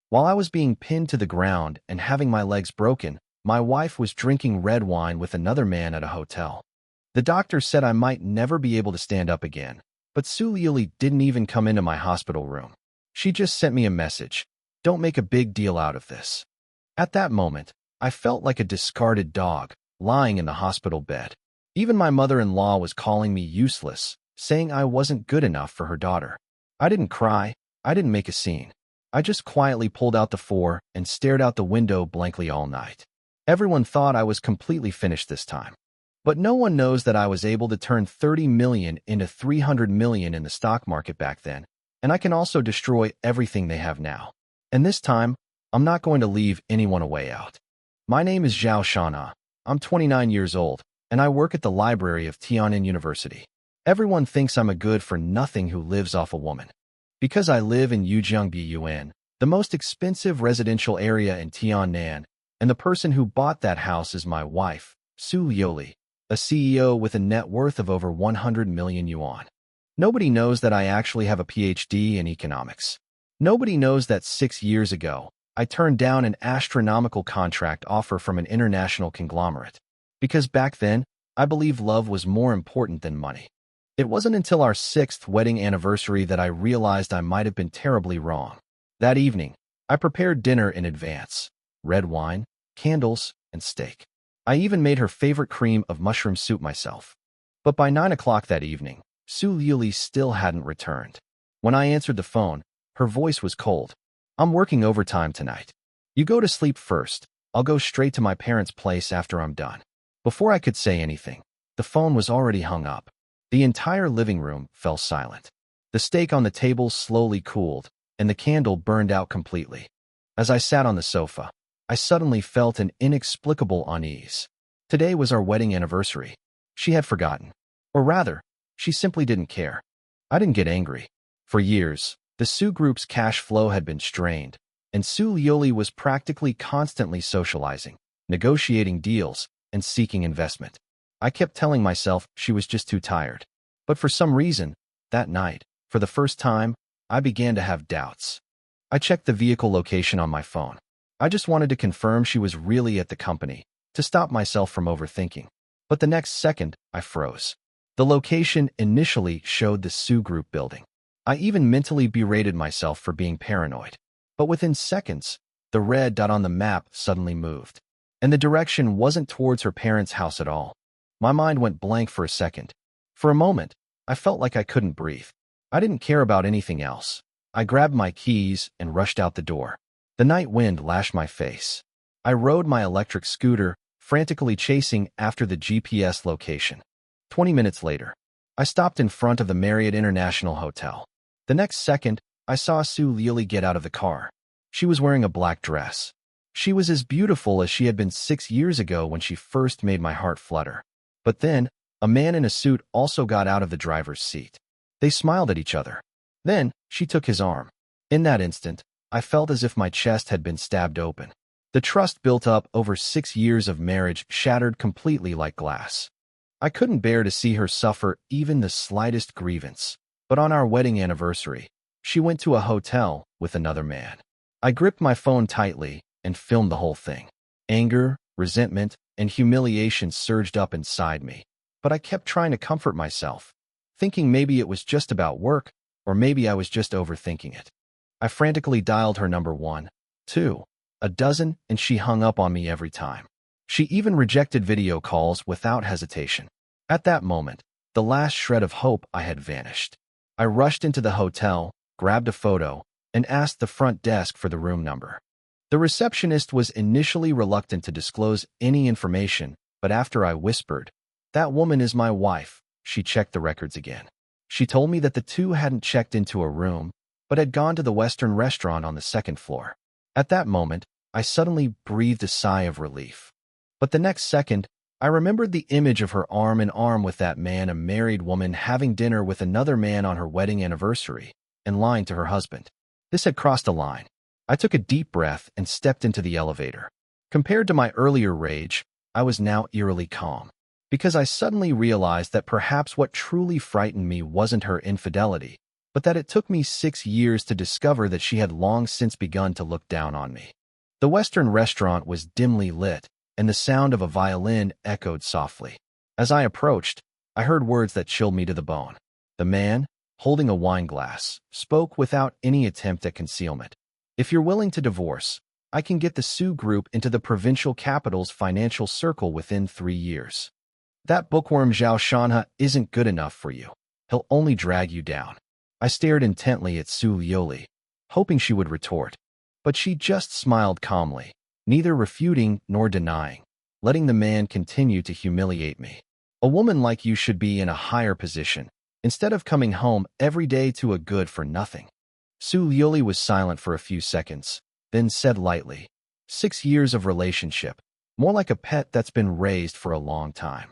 While I was being pinned to the ground and having my legs broken, my wife was drinking red wine with another man at a hotel. The doctor said I might never be able to stand up again, but Su Yuli didn't even come into my hospital room. She just sent me a message. Don't make a big deal out of this. At that moment, I felt like a discarded dog, lying in the hospital bed. Even my mother-in-law was calling me useless, saying I wasn't good enough for her daughter. I didn't cry. I didn't make a scene. I just quietly pulled out the 4 and stared out the window blankly all night. Everyone thought I was completely finished this time. But no one knows that I was able to turn 30 million into 300 million in the stock market back then, and I can also destroy everything they have now. And this time, I'm not going to leave anyone a way out. My name is Zhao Shana. I'm 29 years old, and I work at the library of Tiananmen University. Everyone thinks I'm a good-for-nothing who lives off a woman. Because I live in Yujiangbiyuan, the most expensive residential area in Tiannan, and the person who bought that house is my wife, Su Yoli, a CEO with a net worth of over 100 million yuan. Nobody knows that I actually have a PhD in economics. Nobody knows that 6 years ago, I turned down an astronomical contract offer from an international conglomerate. Because back then, I believe love was more important than money. It wasn't until our 6th wedding anniversary that I realized I might have been terribly wrong. That evening, I prepared dinner in advance. Red wine, candles, and steak. I even made her favorite cream of mushroom soup myself. But by 9 o'clock that evening, Su Yuli still hadn't returned. When I answered the phone, her voice was cold. I'm working overtime tonight. You go to sleep first. I'll go straight to my parents' place after I'm done. Before I could say anything, the phone was already hung up. The entire living room fell silent. The steak on the table slowly cooled, and the candle burned out completely. As I sat on the sofa, I suddenly felt an inexplicable unease. Today was our wedding anniversary. She had forgotten. Or rather, she simply didn't care. I didn't get angry. For years, the Su Group's cash flow had been strained, and Su Yoli was practically constantly socializing, negotiating deals, and seeking investment. I kept telling myself she was just too tired. But for some reason, that night, for the first time, I began to have doubts. I checked the vehicle location on my phone. I just wanted to confirm she was really at the company, to stop myself from overthinking. But the next second, I froze. The location initially showed the Su Group building. I even mentally berated myself for being paranoid. But within seconds, the red dot on the map suddenly moved. And the direction wasn't towards her parents' house at all. My mind went blank for a second. For a moment, I felt like I couldn't breathe. I didn't care about anything else. I grabbed my keys and rushed out the door. The night wind lashed my face. I rode my electric scooter, frantically chasing after the GPS location. 20 minutes later, I stopped in front of the Marriott International Hotel. The next second, I saw Su Lili get out of the car. She was wearing a black dress. She was as beautiful as she had been 6 years ago when she first made my heart flutter. But then, a man in a suit also got out of the driver's seat. They smiled at each other. Then, she took his arm. In that instant, I felt as if my chest had been stabbed open. The trust built up over 6 years of marriage shattered completely like glass. I couldn't bear to see her suffer even the slightest grievance. But on our wedding anniversary, she went to a hotel with another man. I gripped my phone tightly and filmed the whole thing. Anger, resentment, and humiliation surged up inside me. But I kept trying to comfort myself, thinking maybe it was just about work, or maybe I was just overthinking it. I frantically dialed her number 1, 2, a dozen, and she hung up on me every time. She even rejected video calls without hesitation. At that moment, the last shred of hope I had vanished. I rushed into the hotel, grabbed a photo, and asked the front desk for the room number. The receptionist was initially reluctant to disclose any information, but after I whispered, "That woman is my wife," she checked the records again. She told me that the two hadn't checked into a room, but had gone to the Western restaurant on the 2nd floor. At that moment, I suddenly breathed a sigh of relief. But the next second, I remembered the image of her arm in arm with that man, a married woman having dinner with another man on her wedding anniversary, and lying to her husband. This had crossed a line. I took a deep breath and stepped into the elevator. Compared to my earlier rage, I was now eerily calm, because I suddenly realized that perhaps what truly frightened me wasn't her infidelity, but that it took me 6 years to discover that she had long since begun to look down on me. The Western restaurant was dimly lit, and the sound of a violin echoed softly. As I approached, I heard words that chilled me to the bone. The man, holding a wine glass, spoke without any attempt at concealment. If you're willing to divorce, I can get the Sioux Group into the provincial capital's financial circle within 3 years. That bookworm Zhao Shanha isn't good enough for you. He'll only drag you down. I stared intently at Su Liuli, hoping she would retort, but she just smiled calmly, neither refuting nor denying, letting the man continue to humiliate me. A woman like you should be in a higher position, instead of coming home every day to a good-for-nothing. Su Liuli was silent for a few seconds, then said lightly, 6 years of relationship, more like a pet that's been raised for a long time.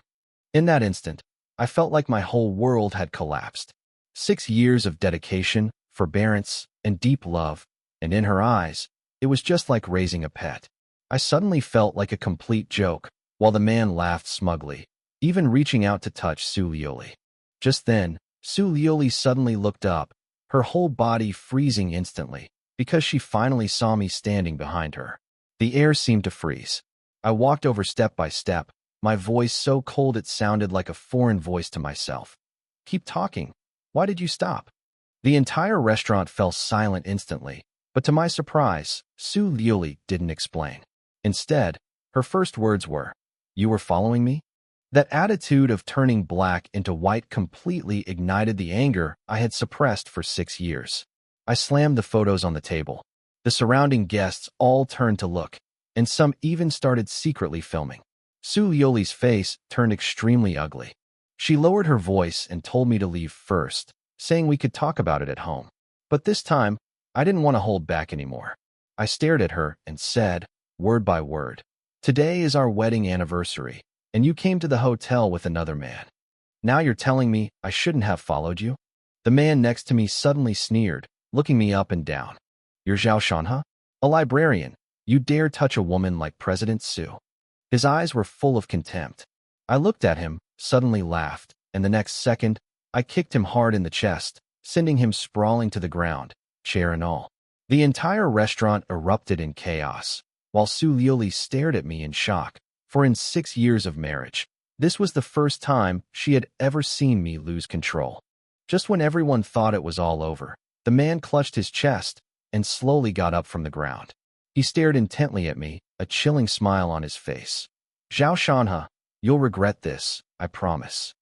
In that instant, I felt like my whole world had collapsed. 6 years of dedication, forbearance, and deep love, and in her eyes, it was just like raising a pet. I suddenly felt like a complete joke, while the man laughed smugly, even reaching out to touch Su Liuli. Just then, Su Liuli suddenly looked up, her whole body freezing instantly, because she finally saw me standing behind her. The air seemed to freeze. I walked over step by step, my voice so cold it sounded like a foreign voice to myself. Keep talking. Why did you stop? The entire restaurant fell silent instantly, but to my surprise, Su Liuli didn't explain. Instead, her first words were, "You were following me?" That attitude of turning black into white completely ignited the anger I had suppressed for 6 years. I slammed the photos on the table. The surrounding guests all turned to look, and some even started secretly filming. Su Liuli's face turned extremely ugly. She lowered her voice and told me to leave first, saying we could talk about it at home. But this time, I didn't want to hold back anymore. I stared at her and said, word by word, "Today is our wedding anniversary, and you came to the hotel with another man. Now you're telling me I shouldn't have followed you?" The man next to me suddenly sneered, looking me up and down. "You're Zhao Shanha? A librarian. You dare touch a woman like President Su." His eyes were full of contempt. I looked at him, suddenly laughed, and the next second, I kicked him hard in the chest, sending him sprawling to the ground, chair and all. The entire restaurant erupted in chaos, while Su Liuli stared at me in shock, for in 6 years of marriage, this was the first time she had ever seen me lose control. Just when everyone thought it was all over, the man clutched his chest and slowly got up from the ground. He stared intently at me, a chilling smile on his face. "Zhao Shanha, you'll regret this, I promise."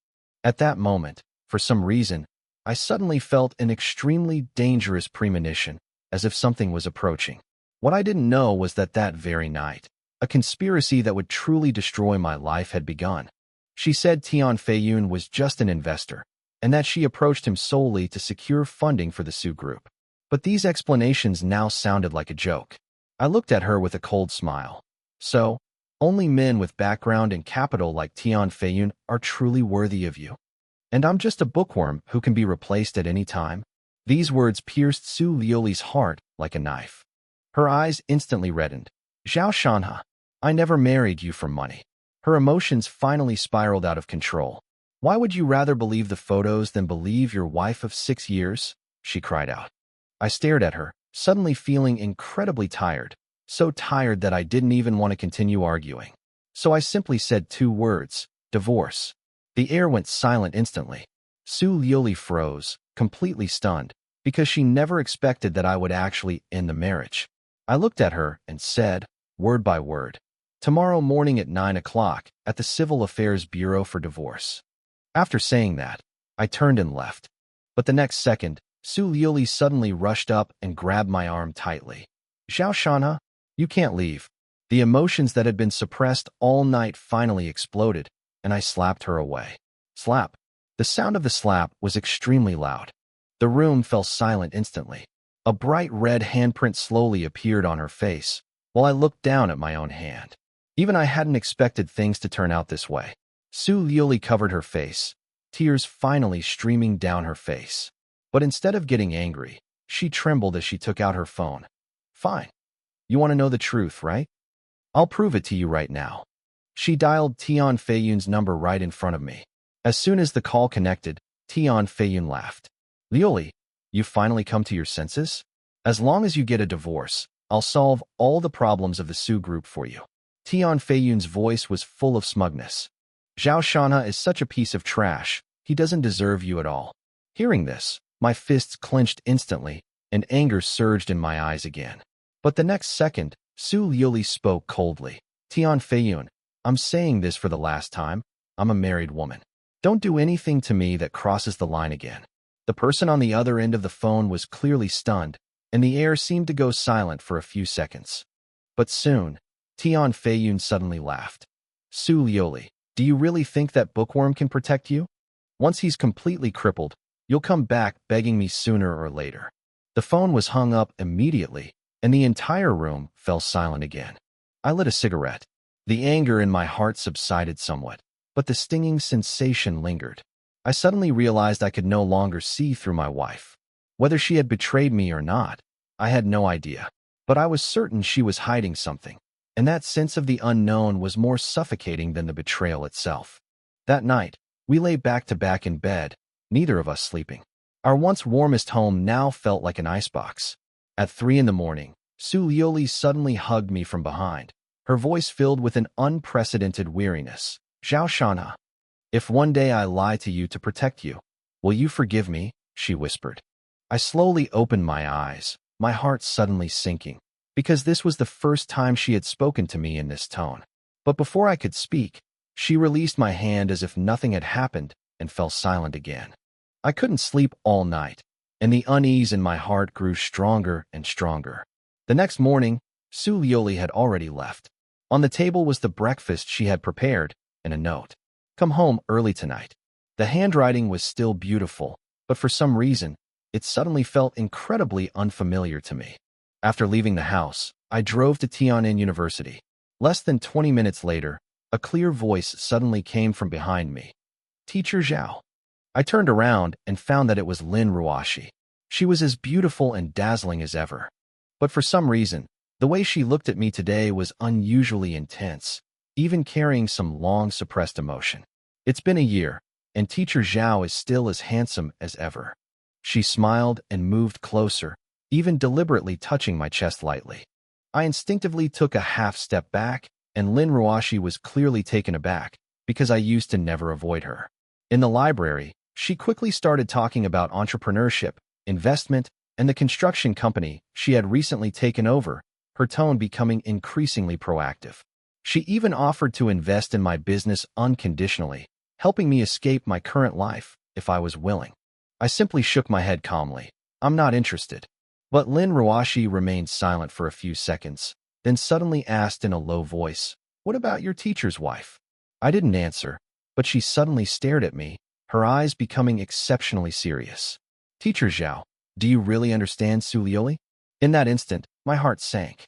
At that moment, for some reason, I suddenly felt an extremely dangerous premonition, as if something was approaching. What I didn't know was that very night, a conspiracy that would truly destroy my life had begun. She said Tian Feiyun was just an investor, and that she approached him solely to secure funding for the Sioux Group. But these explanations now sounded like a joke. I looked at her with a cold smile. So, only men with background and capital like Tian Feiyun are truly worthy of you. And I'm just a bookworm who can be replaced at any time? These words pierced Su Liuli's heart like a knife. Her eyes instantly reddened. "Zhao Shanha, I never married you for money." Her emotions finally spiraled out of control. "Why would you rather believe the photos than believe your wife of 6 years?" she cried out. I stared at her, suddenly feeling incredibly tired, so tired that I didn't even want to continue arguing. So I simply said 2 words, "Divorce." The air went silent instantly. Su Liuli froze, completely stunned, because she never expected that I would actually end the marriage. I looked at her and said, word by word, "Tomorrow morning at 9 o'clock at the Civil Affairs Bureau for divorce." After saying that, I turned and left. But the next second, Su Liuli suddenly rushed up and grabbed my arm tightly. "Zhao Shanha, you can't leave." The emotions that had been suppressed all night finally exploded, and I slapped her away. Slap. The sound of the slap was extremely loud. The room fell silent instantly. A bright red handprint slowly appeared on her face, while I looked down at my own hand. Even I hadn't expected things to turn out this way. Su Liuli covered her face, tears finally streaming down her face. But instead of getting angry, she trembled as she took out her phone. "Fine. You want to know the truth, right? I'll prove it to you right now." She dialed Tian Feiyun's number right in front of me. As soon as the call connected, Tian Feiyun laughed. "Liuli, You finally come to your senses? As long as you get a divorce, I'll solve all the problems of the Su group for you. Tian Feiyun's voice was full of smugness. Zhao Shanha is such a piece of trash. He doesn't deserve you at all. Hearing this, my fists clenched instantly, and anger surged in my eyes again. But the next second, Su Liuli spoke coldly. Tian Feiyun, I'm saying this for the last time. I'm a married woman. Don't do anything to me that crosses the line again. The person on the other end of the phone was clearly stunned, and the air seemed to go silent for a few seconds. But soon, Tian Feiyun suddenly laughed. Su Liuli, do you really think that bookworm can protect you? Once he's completely crippled, you'll come back begging me sooner or later. The phone was hung up immediately, and the entire room fell silent again. I lit a cigarette. The anger in my heart subsided somewhat, but the stinging sensation lingered. I suddenly realized I could no longer see through my wife. Whether she had betrayed me or not, I had no idea. But I was certain she was hiding something, and that sense of the unknown was more suffocating than the betrayal itself. That night, we lay back to back in bed, neither of us sleeping. Our once warmest home now felt like an icebox. At 3 a.m, Su Liuli suddenly hugged me from behind, her voice filled with an unprecedented weariness. Zhao Shanha, if one day I lie to you to protect you, will you forgive me? She whispered. I slowly opened my eyes, my heart suddenly sinking, because this was the first time she had spoken to me in this tone. But before I could speak, she released my hand as if nothing had happened and fell silent again. I couldn't sleep all night, and the unease in my heart grew stronger and stronger. The next morning, Su Liuli had already left. On the table was the breakfast she had prepared and a note. Come home early tonight. The handwriting was still beautiful, but for some reason, it suddenly felt incredibly unfamiliar to me. After leaving the house, I drove to Tian'an University. Less than 20 minutes later, a clear voice suddenly came from behind me. Teacher Zhao. I turned around and found that it was Lin Ruoshi. She was as beautiful and dazzling as ever. But for some reason, the way she looked at me today was unusually intense, even carrying some long-suppressed emotion. It's been a year, and Teacher Zhao is still as handsome as ever. She smiled and moved closer, even deliberately touching my chest lightly. I instinctively took a half step back, and Lin Ruoshi was clearly taken aback, because I used to never avoid her. In the library, she quickly started talking about entrepreneurship, investment, and the construction company she had recently taken over, her tone becoming increasingly proactive. She even offered to invest in my business unconditionally, helping me escape my current life if I was willing. I simply shook my head calmly. I'm not interested. But Lin Ruoshi remained silent for a few seconds, then suddenly asked in a low voice, "What about your teacher's wife?" I didn't answer, but she suddenly stared at me, her eyes becoming exceptionally serious. Teacher Zhao, do you really understand Su Liuli? In that instant, my heart sank.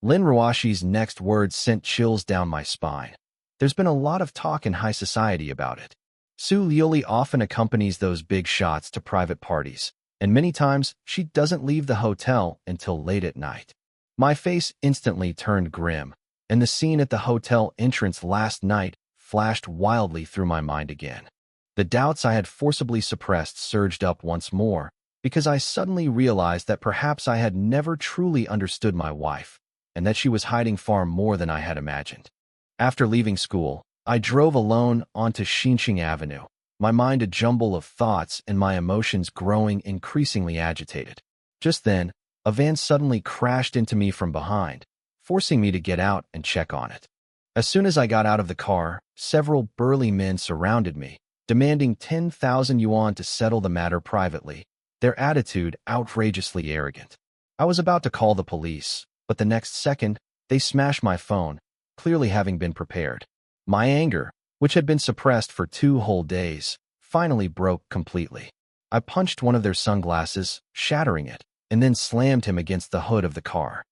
Lin Ruoshi's next words sent chills down my spine. There's been a lot of talk in high society about it. Su Liuli often accompanies those big shots to private parties, and many times she doesn't leave the hotel until late at night. My face instantly turned grim, and the scene at the hotel entrance last night flashed wildly through my mind again. The doubts I had forcibly suppressed surged up once more, because I suddenly realized that perhaps I had never truly understood my wife, and that she was hiding far more than I had imagined. After leaving school, I drove alone onto Xinqing Avenue, my mind a jumble of thoughts and my emotions growing increasingly agitated. Just then, a van suddenly crashed into me from behind, forcing me to get out and check on it. As soon as I got out of the car, several burly men surrounded me, demanding 10,000 yuan to settle the matter privately, their attitude outrageously arrogant. I was about to call the police, but the next second, they smashed my phone, clearly having been prepared. My anger, which had been suppressed for 2 whole days, finally broke completely. I punched one of their sunglasses, shattering it, and then slammed him against the hood of the car.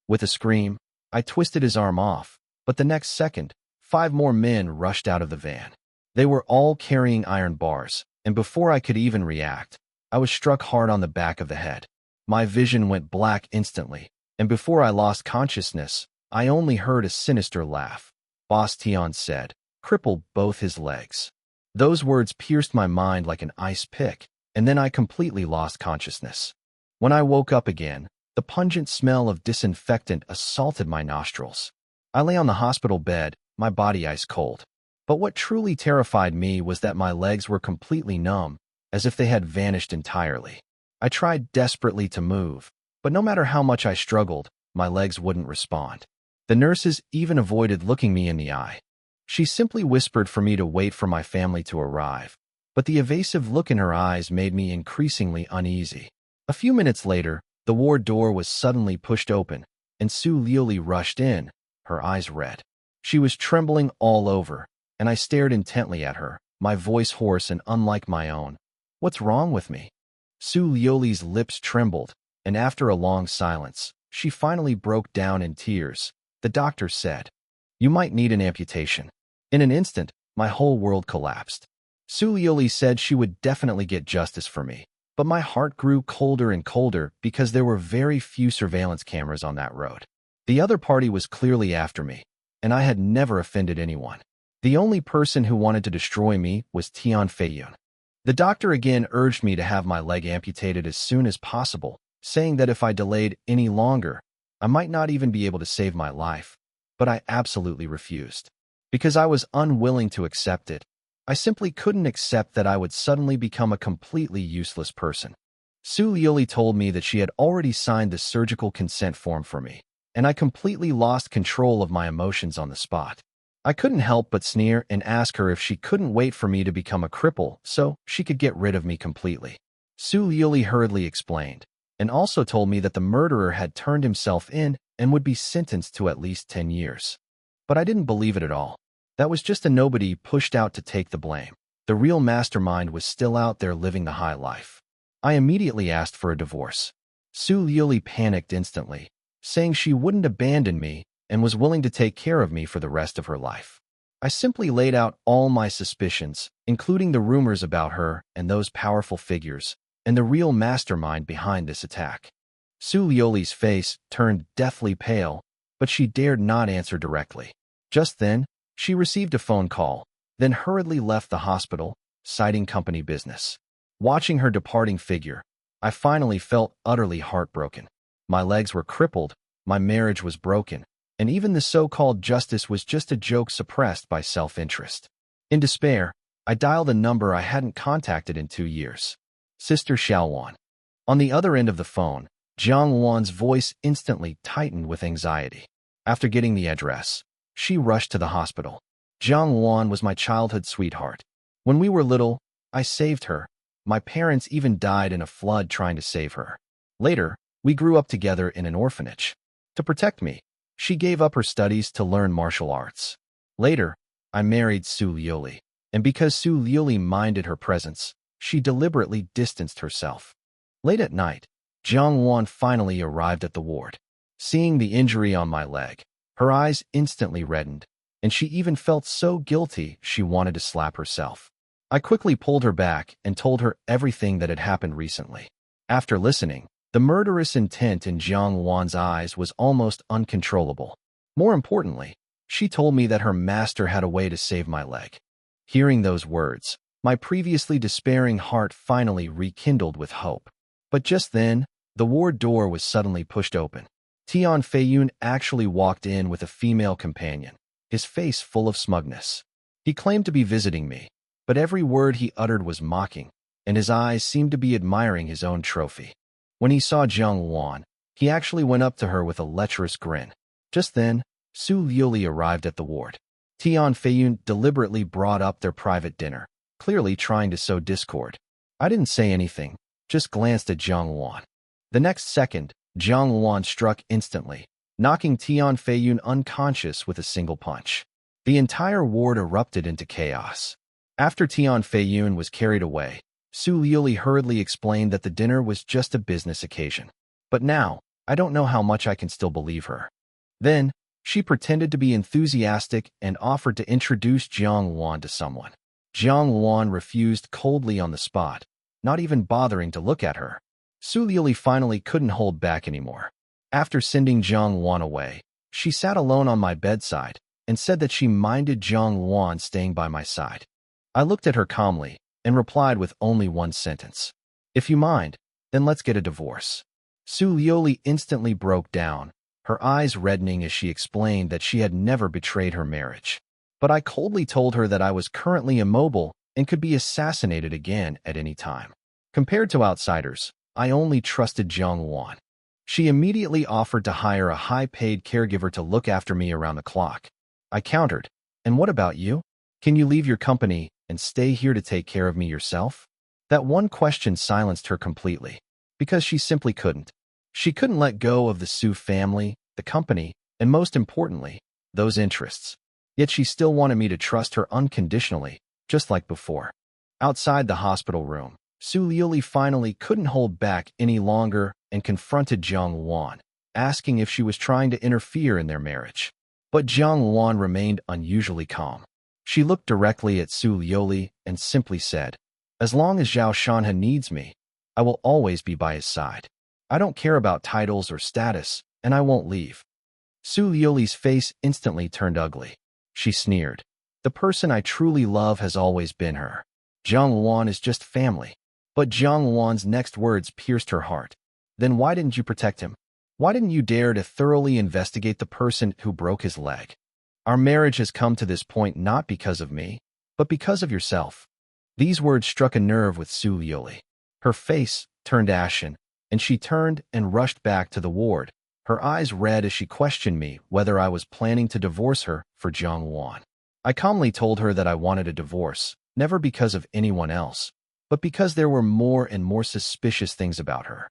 With a scream, I twisted his arm off, but the next second, 5 more men rushed out of the van. They were all carrying iron bars, and before I could even react, I was struck hard on the back of the head. My vision went black instantly, and before I lost consciousness, I only heard a sinister laugh. Boss Tian said, "Cripple both his legs." Those words pierced my mind like an ice pick, and then I completely lost consciousness. When I woke up again, the pungent smell of disinfectant assaulted my nostrils. I lay on the hospital bed, my body ice cold. But what truly terrified me was that my legs were completely numb, as if they had vanished entirely. I tried desperately to move, but no matter how much I struggled, my legs wouldn't respond. The nurses even avoided looking me in the eye. She simply whispered for me to wait for my family to arrive, but the evasive look in her eyes made me increasingly uneasy. A few minutes later, the ward door was suddenly pushed open, and Su Liuli rushed in, her eyes red. She was trembling all over, and I stared intently at her, my voice hoarse and unlike my own. "What's wrong with me?" Su Liuli's lips trembled, and after a long silence, she finally broke down in tears. The doctor said, "You might need an amputation." In an instant, my whole world collapsed. Su Liuli said she would definitely get justice for me, but my heart grew colder and colder because there were very few surveillance cameras on that road. The other party was clearly after me, and I had never offended anyone. The only person who wanted to destroy me was Tian Feiyun. The doctor again urged me to have my leg amputated as soon as possible, saying that if I delayed any longer, I might not even be able to save my life. But I absolutely refused. Because I was unwilling to accept it. I simply couldn't accept that I would suddenly become a completely useless person. Su Liuli told me that she had already signed the surgical consent form for me, and I completely lost control of my emotions on the spot. I couldn't help but sneer and ask her if she couldn't wait for me to become a cripple so she could get rid of me completely. Su Liuli hurriedly explained, and also told me that the murderer had turned himself in and would be sentenced to at least 10 years. But I didn't believe it at all. That was just a nobody pushed out to take the blame. The real mastermind was still out there living the high life. I immediately asked for a divorce. Su Liuli panicked instantly, saying she wouldn't abandon me and was willing to take care of me for the rest of her life. I simply laid out all my suspicions, including the rumors about her and those powerful figures, and the real mastermind behind this attack. Su Liuli's face turned deathly pale, but she dared not answer directly. Just then, she received a phone call, then hurriedly left the hospital, citing company business. Watching her departing figure, I finally felt utterly heartbroken. My legs were crippled, my marriage was broken, and even the so-called justice was just a joke suppressed by self-interest. In despair, I dialed a number I hadn't contacted in 2 years. Sister Xiaowan. On the other end of the phone, Jiang Wan's voice instantly tightened with anxiety. After getting the address, she rushed to the hospital. Jiang Wan was my childhood sweetheart. When we were little, I saved her. My parents even died in a flood trying to save her. Later, we grew up together in an orphanage. To protect me, she gave up her studies to learn martial arts. Later, I married Su Liuli, and because Su Liuli minded her presence, she deliberately distanced herself. Late at night, Jiang Wan finally arrived at the ward. Seeing the injury on my leg, her eyes instantly reddened, and she even felt so guilty she wanted to slap herself. I quickly pulled her back and told her everything that had happened recently. After listening, the murderous intent in Jiang Wan's eyes was almost uncontrollable. More importantly, she told me that her master had a way to save my leg. Hearing those words, my previously despairing heart finally rekindled with hope. But just then, the ward door was suddenly pushed open. Tian Feiyun actually walked in with a female companion, his face full of smugness. He claimed to be visiting me, but every word he uttered was mocking, and his eyes seemed to be admiring his own trophy. When he saw Jiang Wan, he actually went up to her with a lecherous grin. Just then, Su Liuli arrived at the ward. Tian Feiyun deliberately brought up their private dinner, clearly trying to sow discord. I didn't say anything, just glanced at Jiang Wan. The next second, Jiang Wan struck instantly, knocking Tian Feiyun unconscious with a single punch. The entire ward erupted into chaos. After Tian Feiyun was carried away, Su Liuli hurriedly explained that the dinner was just a business occasion. But now, I don't know how much I can still believe her. Then, she pretended to be enthusiastic and offered to introduce Jiang Wan to someone. Jiang Wan refused coldly on the spot, not even bothering to look at her. Su Liuli finally couldn't hold back anymore. After sending Jiang Wan away, she sat alone on my bedside and said that she minded Jiang Wan staying by my side. I looked at her calmly and replied with only one sentence. If you mind, then let's get a divorce. Su Lioli instantly broke down, her eyes reddening as she explained that she had never betrayed her marriage. But I coldly told her that I was currently immobile and could be assassinated again at any time. Compared to outsiders, I only trusted Jiang Wan. She immediately offered to hire a high-paid caregiver to look after me around the clock. I countered, "And what about you? Can you leave your company and stay here to take care of me yourself?" That one question silenced her completely, because she simply couldn't. She couldn't let go of the Su family, the company, and most importantly, those interests. Yet she still wanted me to trust her unconditionally, just like before. Outside the hospital room, Su Liuli finally couldn't hold back any longer and confronted Jiang Wan, asking if she was trying to interfere in their marriage. But Jiang Wan remained unusually calm. She looked directly at Su Liuli and simply said, "As long as Zhao Shanhe needs me, I will always be by his side. I don't care about titles or status, and I won't leave." Su Liuli's face instantly turned ugly. She sneered, "The person I truly love has always been her. Jiang Wan is just family." But Jiang Wan's next words pierced her heart. "Then why didn't you protect him? Why didn't you dare to thoroughly investigate the person who broke his leg? Our marriage has come to this point not because of me, but because of yourself." These words struck a nerve with Su Liuli. Her face turned ashen, and she turned and rushed back to the ward, her eyes red as she questioned me whether I was planning to divorce her for Jiang Wan. I calmly told her that I wanted a divorce, never because of anyone else, but because there were more and more suspicious things about her.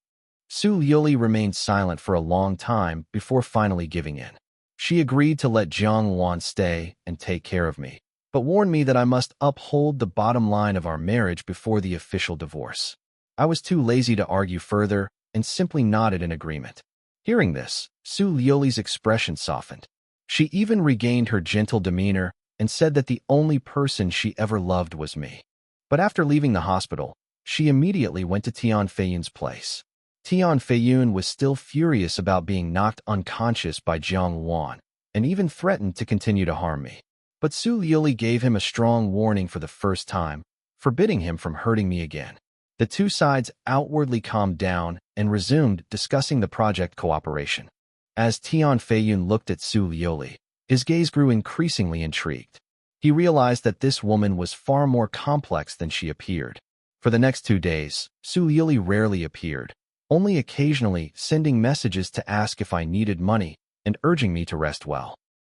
Su Liuli remained silent for a long time before finally giving in. She agreed to let Jiang Wan stay and take care of me, but warned me that I must uphold the bottom line of our marriage before the official divorce. I was too lazy to argue further and simply nodded in agreement. Hearing this, Su Liuli's expression softened. She even regained her gentle demeanor and said that the only person she ever loved was me. But after leaving the hospital, she immediately went to Tian Feiyun's place. Tian Feiyun was still furious about being knocked unconscious by Jiang Wan, and even threatened to continue to harm me. But Su Liuli gave him a strong warning for the first time, forbidding him from hurting me again. The two sides outwardly calmed down and resumed discussing the project cooperation. As Tian Feiyun looked at Su Liuli, his gaze grew increasingly intrigued. He realized that this woman was far more complex than she appeared. For the next 2 days, Su Liuli rarely appeared, only occasionally sending messages to ask if I needed money and urging me to rest well.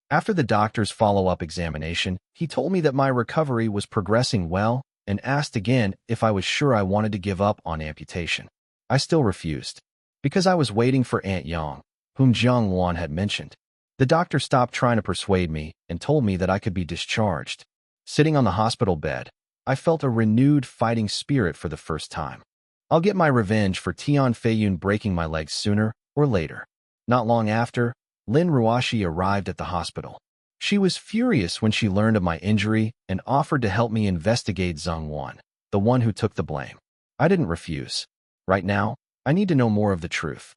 After the doctor's follow-up examination, he told me that my recovery was progressing well and asked again if I was sure I wanted to give up on amputation. I still refused, because I was waiting for Aunt Yang, whom Jiang Wan had mentioned. The doctor stopped trying to persuade me and told me that I could be discharged. Sitting on the hospital bed, I felt a renewed fighting spirit for the first time. I'll get my revenge for Tian Feiyun breaking my legs sooner or later. Not long after, Lin Ruoshi arrived at the hospital. She was furious when she learned of my injury and offered to help me investigate Zhang Wan, the one who took the blame. I didn't refuse. Right now, I need to know more of the truth.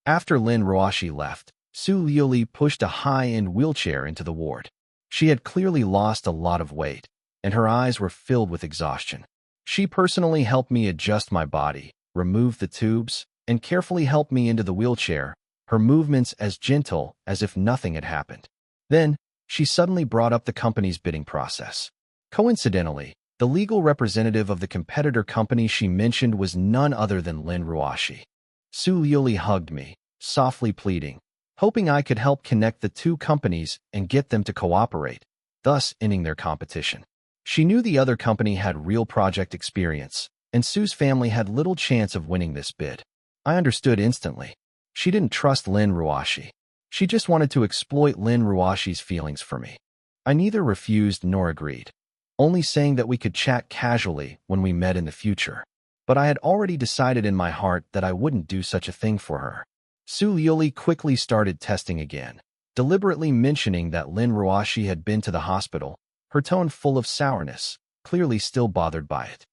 After Lin Ruoshi left, Su Liuli pushed a high-end wheelchair into the ward. She had clearly lost a lot of weight, and her eyes were filled with exhaustion. She personally helped me adjust my body, remove the tubes, and carefully helped me into the wheelchair, her movements as gentle as if nothing had happened. Then, she suddenly brought up the company's bidding process. Coincidentally, the legal representative of the competitor company she mentioned was none other than Lin Ruoshi. Su Liuli hugged me, softly pleading, hoping I could help connect the two companies and get them to cooperate, thus ending their competition. She knew the other company had real project experience, and Su's family had little chance of winning this bid. I understood instantly. She didn't trust Lin Ruoshi. She just wanted to exploit Lin Ruoshi's feelings for me. I neither refused nor agreed, only saying that we could chat casually when we met in the future. But I had already decided in my heart that I wouldn't do such a thing for her. Su Liuli quickly started testing again, deliberately mentioning that Lin Ruoshi had been to the hospital, her tone full of sourness, clearly still bothered by it.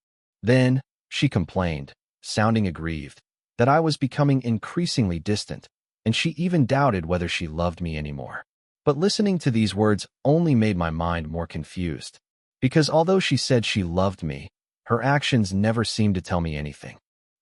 Then, she complained, sounding aggrieved, that I was becoming increasingly distant, and she even doubted whether she loved me anymore. But listening to these words only made my mind more confused, because although she said she loved me, her actions never seemed to tell me anything.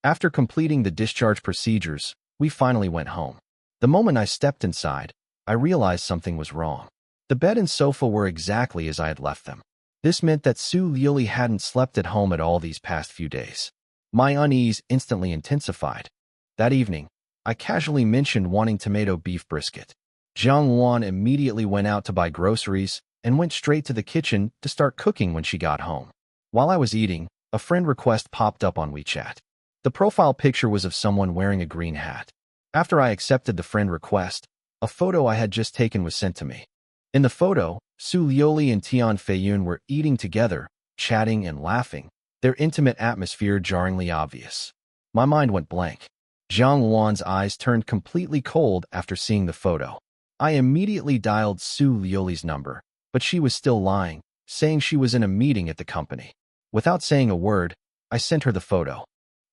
After completing the discharge procedures, we finally went home. The moment I stepped inside, I realized something was wrong. The bed and sofa were exactly as I had left them. This meant that Su Liuli hadn't slept at home at all these past few days. My unease instantly intensified. That evening, I casually mentioned wanting tomato beef brisket. Jiang Wan immediately went out to buy groceries and went straight to the kitchen to start cooking when she got home. While I was eating, a friend request popped up on WeChat. The profile picture was of someone wearing a green hat. After I accepted the friend request, a photo I had just taken was sent to me. In the photo, Su Liuli and Tian Feiyun were eating together, chatting and laughing, their intimate atmosphere jarringly obvious. My mind went blank. Jiang Wan's eyes turned completely cold after seeing the photo. I immediately dialed Su Liuli's number, but she was still lying, saying she was in a meeting at the company. Without saying a word, I sent her the photo.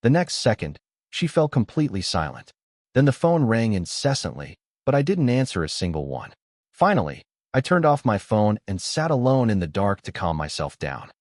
The next second, she fell completely silent. Then the phone rang incessantly, but I didn't answer a single one. Finally, I turned off my phone and sat alone in the dark to calm myself down.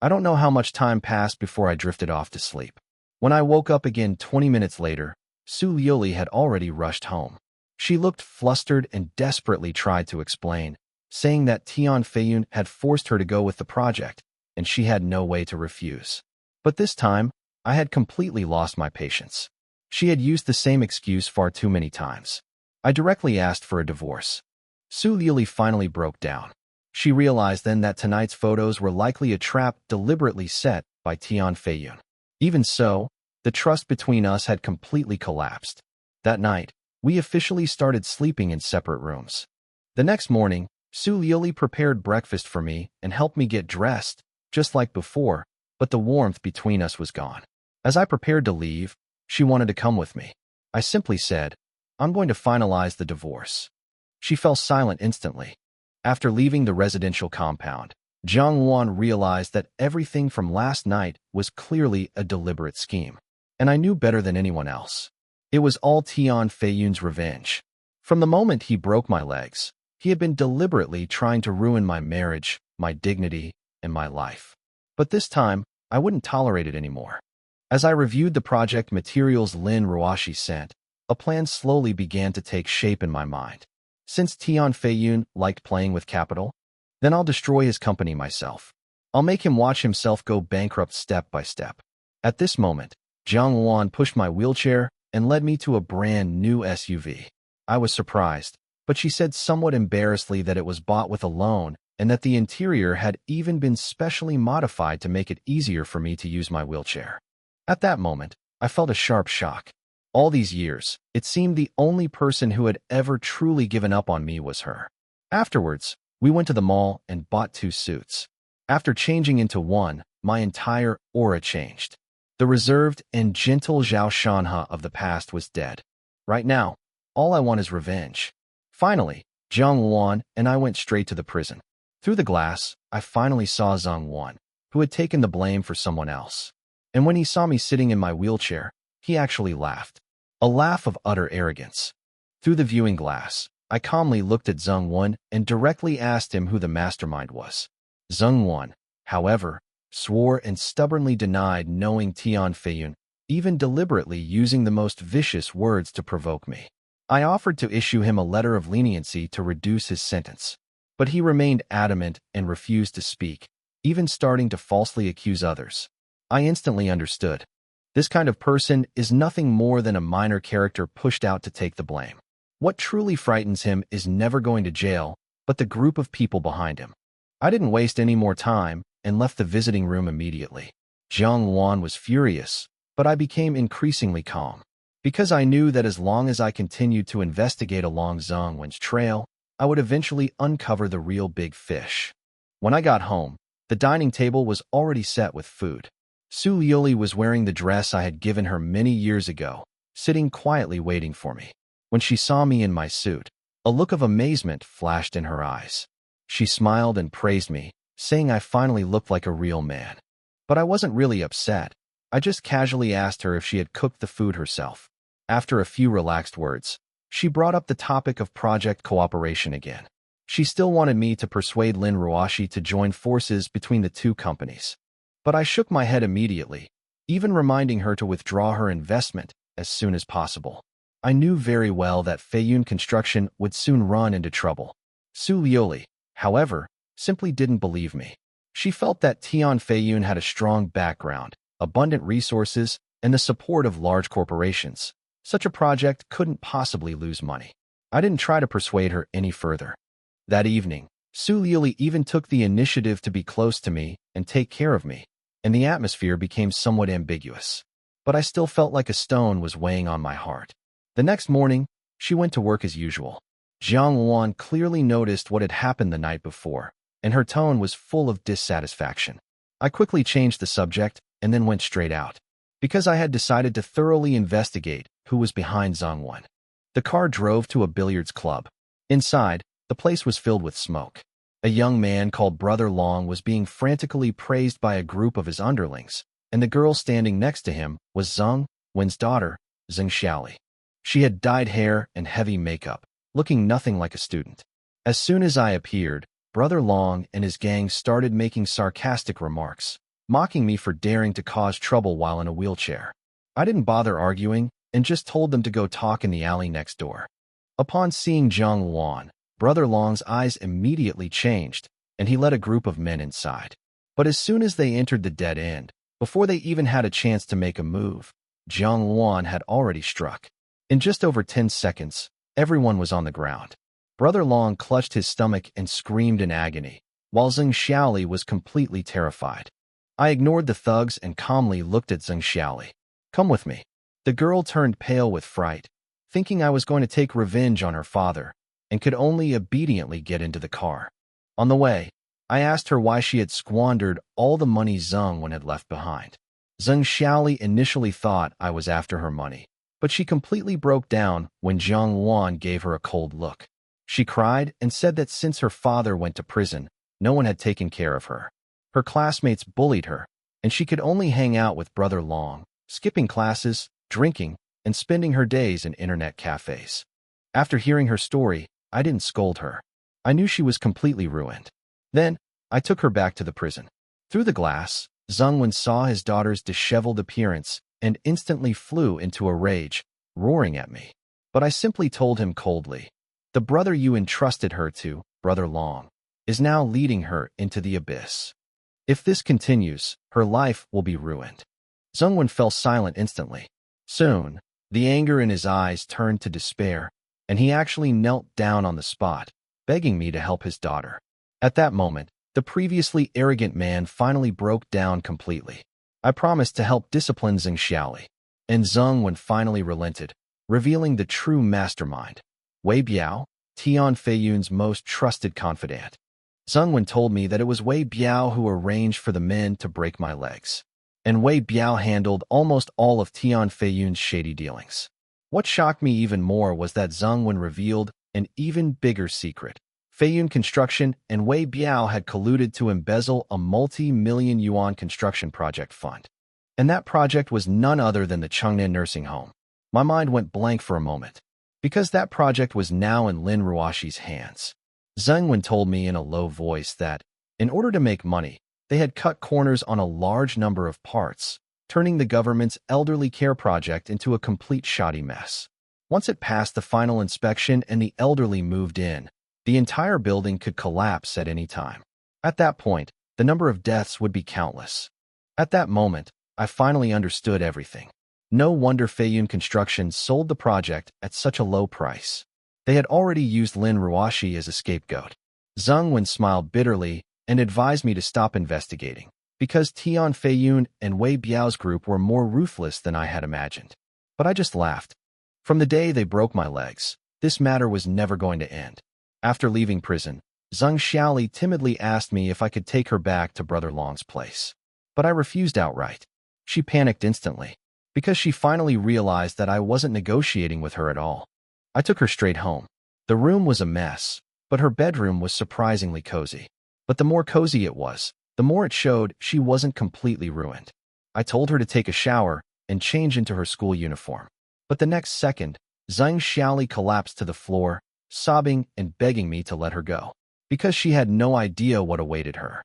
I don't know how much time passed before I drifted off to sleep. When I woke up again 20 minutes later, Su Liuli had already rushed home. She looked flustered and desperately tried to explain, saying that Tian Feiyun had forced her to go with the project, and she had no way to refuse. But this time, I had completely lost my patience. She had used the same excuse far too many times. I directly asked for a divorce. Su Liuli finally broke down. She realized then that tonight's photos were likely a trap deliberately set by Tian Feiyun. Even so, the trust between us had completely collapsed. That night, we officially started sleeping in separate rooms. The next morning, Su Liuli prepared breakfast for me and helped me get dressed, just like before, but the warmth between us was gone. As I prepared to leave, she wanted to come with me. I simply said, "I'm going to finalize the divorce." She fell silent instantly. After leaving the residential compound, Jiang Wan realized that everything from last night was clearly a deliberate scheme. And I knew better than anyone else. It was all Tian Feiyun's revenge. From the moment he broke my legs, he had been deliberately trying to ruin my marriage, my dignity, and my life. But this time, I wouldn't tolerate it anymore. As I reviewed the project materials Lin Ruoshi sent, a plan slowly began to take shape in my mind. Since Tian Feiyun liked playing with capital, then I'll destroy his company myself. I'll make him watch himself go bankrupt step by step. At this moment, Jiang Wan pushed my wheelchair and led me to a brand new SUV. I was surprised, but she said somewhat embarrassedly that it was bought with a loan and that the interior had even been specially modified to make it easier for me to use my wheelchair. At that moment, I felt a sharp shock. All these years, it seemed the only person who had ever truly given up on me was her. Afterwards, we went to the mall and bought 2 suits. After changing into one, my entire aura changed. The reserved and gentle Zhao Shanha of the past was dead. Right now, all I want is revenge. Finally, Jiang Wan and I went straight to the prison. Through the glass, I finally saw Zhang Wan, who had taken the blame for someone else. And when he saw me sitting in my wheelchair, he actually laughed. A laugh of utter arrogance. Through the viewing glass, I calmly looked at Zhang Wan and directly asked him who the mastermind was. Zhang Wan, however, swore and stubbornly denied knowing Tian Feiyun, even deliberately using the most vicious words to provoke me. I offered to issue him a letter of leniency to reduce his sentence, but he remained adamant and refused to speak, even starting to falsely accuse others. I instantly understood. This kind of person is nothing more than a minor character pushed out to take the blame. What truly frightens him is never going to jail, but the group of people behind him. I didn't waste any more time and left the visiting room immediately. Jiang Wan was furious, but I became increasingly calm. Because I knew that as long as I continued to investigate along Zhang Wan's trail, I would eventually uncover the real big fish. When I got home, the dining table was already set with food. Su Liuli was wearing the dress I had given her many years ago, sitting quietly waiting for me. When she saw me in my suit, a look of amazement flashed in her eyes. She smiled and praised me, saying I finally looked like a real man. But I wasn't really upset. I just casually asked her if she had cooked the food herself. After a few relaxed words, she brought up the topic of project cooperation again. She still wanted me to persuade Lin Ruoshi to join forces between the 2 companies. But I shook my head immediately. even reminding her to withdraw her investment as soon as possible. I knew very well that Feiyun Construction would soon run into trouble. Su Lioli, however, simply didn't believe me. She felt that Tian Feiyun had a strong background, abundant resources, and the support of large corporations. Such a project couldn't possibly lose money. I didn't try to persuade her any further. That evening, Su Lioli even took the initiative to be close to me and take care of me, and the atmosphere became somewhat ambiguous. But I still felt like a stone was weighing on my heart. The next morning, she went to work as usual. Jiang Wan clearly noticed what had happened the night before, and her tone was full of dissatisfaction. I quickly changed the subject and then went straight out, because I had decided to thoroughly investigate who was behind Zhang Wan. The car drove to a billiards club. Inside, the place was filled with smoke. A young man called Brother Long was being frantically praised by a group of his underlings, and the girl standing next to him was Zhang Wen's daughter, Zheng Xiaoli. She had dyed hair and heavy makeup, looking nothing like a student. As soon as I appeared, Brother Long and his gang started making sarcastic remarks, mocking me for daring to cause trouble while in a wheelchair. I didn't bother arguing and just told them to go talk in the alley next door. Upon seeing Jiang Wan, Brother Long's eyes immediately changed, and he led a group of men inside. But as soon as they entered the dead end, before they even had a chance to make a move, Jiang Wan had already struck. In just over 10 seconds, everyone was on the ground. Brother Long clutched his stomach and screamed in agony, while Zheng Xiaoli was completely terrified. I ignored the thugs and calmly looked at Zheng Xiaoli. "Come with me." The girl turned pale with fright, thinking I was going to take revenge on her father, and could only obediently get into the car. On the way, I asked her why she had squandered all the money Zheng Wan had left behind. Zheng Xiaoli initially thought I was after her money, but she completely broke down when Jiang Wan gave her a cold look. She cried and said that since her father went to prison, no one had taken care of her. Her classmates bullied her, and she could only hang out with Brother Long, skipping classes, drinking, and spending her days in internet cafes. After hearing her story, I didn't scold her. I knew she was completely ruined. Then, I took her back to the prison. Through the glass, Zheng Wan saw his daughter's disheveled appearance and instantly flew into a rage, roaring at me. But I simply told him coldly, "The brother you entrusted her to, Brother Long, is now leading her into the abyss. If this continues, her life will be ruined." Zheng Wan fell silent instantly. Soon, the anger in his eyes turned to despair, and he actually knelt down on the spot, begging me to help his daughter. At that moment, the previously arrogant man finally broke down completely. I promised to help discipline Zheng Xiaoli, and Zheng Wan finally relented, revealing the true mastermind, Wei Biao, Tian Feiyun's most trusted confidant. Zheng Wan told me that it was Wei Biao who arranged for the men to break my legs, and Wei Biao handled almost all of Tian Feiyun's shady dealings. What shocked me even more was that Zheng Wan revealed an even bigger secret. Feiyun Construction and Wei Biao had colluded to embezzle a multi-million yuan construction project fund. And that project was none other than the Chengnan nursing home. My mind went blank for a moment, because that project was now in Lin Ruoshi's hands. Zheng Wan told me in a low voice that, in order to make money, they had cut corners on a large number of parts, turning the government's elderly care project into a complete shoddy mess. Once it passed the final inspection and the elderly moved in, the entire building could collapse at any time. At that point, the number of deaths would be countless. At that moment, I finally understood everything. No wonder Feiyun Construction sold the project at such a low price. They had already used Lin Ruoshi as a scapegoat. Zheng Wan smiled bitterly and advised me to stop investigating, because Tian Feiyun and Wei Biao's group were more ruthless than I had imagined. But I just laughed. From the day they broke my legs, this matter was never going to end. After leaving prison, Zheng Xiaoli timidly asked me if I could take her back to Brother Long's place. But I refused outright. She panicked instantly, because she finally realized that I wasn't negotiating with her at all. I took her straight home. The room was a mess, but her bedroom was surprisingly cozy. But the more cozy it was, the more it showed she wasn't completely ruined. I told her to take a shower and change into her school uniform. But the next second, Zheng Xiaoli collapsed to the floor, sobbing and begging me to let her go, because she had no idea what awaited her.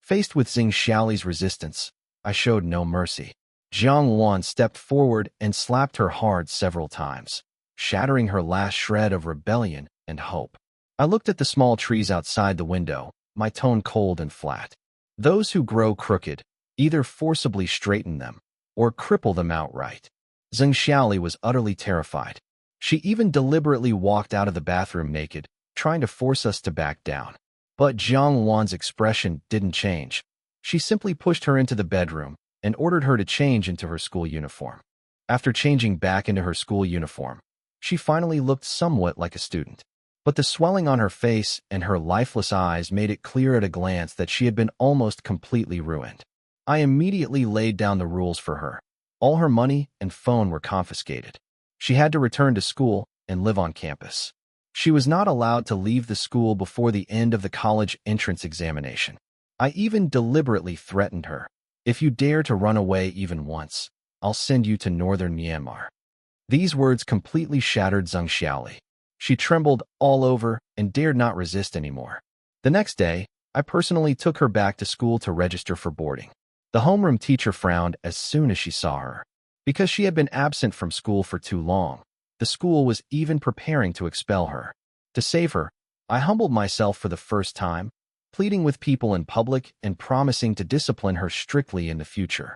Faced with Zheng Xiaoli's resistance, I showed no mercy. Jiang Wan stepped forward and slapped her hard several times, shattering her last shred of rebellion and hope. I looked at the small trees outside the window, my tone cold and flat. Those who grow crooked, either forcibly straighten them or cripple them outright. Zheng Xiaoli was utterly terrified. She even deliberately walked out of the bathroom naked, trying to force us to back down. But Jiang Wan's expression didn't change. She simply pushed her into the bedroom and ordered her to change into her school uniform. After changing back into her school uniform, she finally looked somewhat like a student. But the swelling on her face and her lifeless eyes made it clear at a glance that she had been almost completely ruined. I immediately laid down the rules for her. All her money and phone were confiscated. She had to return to school and live on campus. She was not allowed to leave the school before the end of the college entrance examination. I even deliberately threatened her. If you dare to run away even once, I'll send you to northern Myanmar. These words completely shattered Zheng Xiaoli. She trembled all over and dared not resist anymore. The next day, I personally took her back to school to register for boarding. The homeroom teacher frowned as soon as she saw her. Because she had been absent from school for too long, the school was even preparing to expel her. To save her, I humbled myself for the first time, pleading with people in public and promising to discipline her strictly in the future.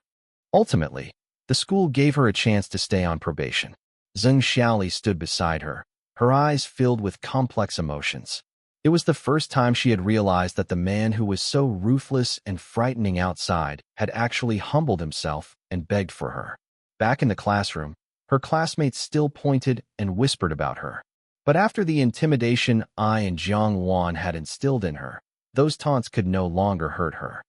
Ultimately, the school gave her a chance to stay on probation. Zheng Xiaoli stood beside her, her eyes filled with complex emotions. It was the first time she had realized that the man who was so ruthless and frightening outside had actually humbled himself and begged for her. Back in the classroom, her classmates still pointed and whispered about her. But after the intimidation I and Jiang Wan had instilled in her, those taunts could no longer hurt her.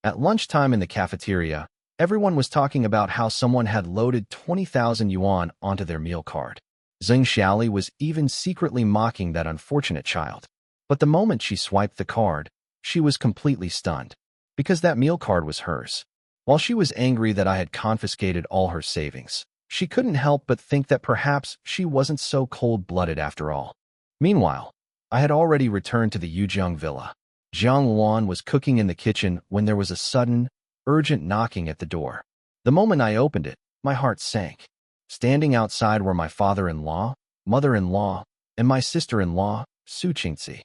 At lunchtime in the cafeteria, everyone was talking about how someone had loaded 20,000 yuan onto their meal card. Zheng Xiaoli was even secretly mocking that unfortunate child. But the moment she swiped the card, she was completely stunned, because that meal card was hers. While she was angry that I had confiscated all her savings, she couldn't help but think that perhaps she wasn't so cold-blooded after all. Meanwhile, I had already returned to the Yuzhong villa. Jiang Wan was cooking in the kitchen when there was a sudden, urgent knocking at the door. The moment I opened it, my heart sank. Standing outside were my father-in-law, mother-in-law, and my sister-in-law, Su Qingzi.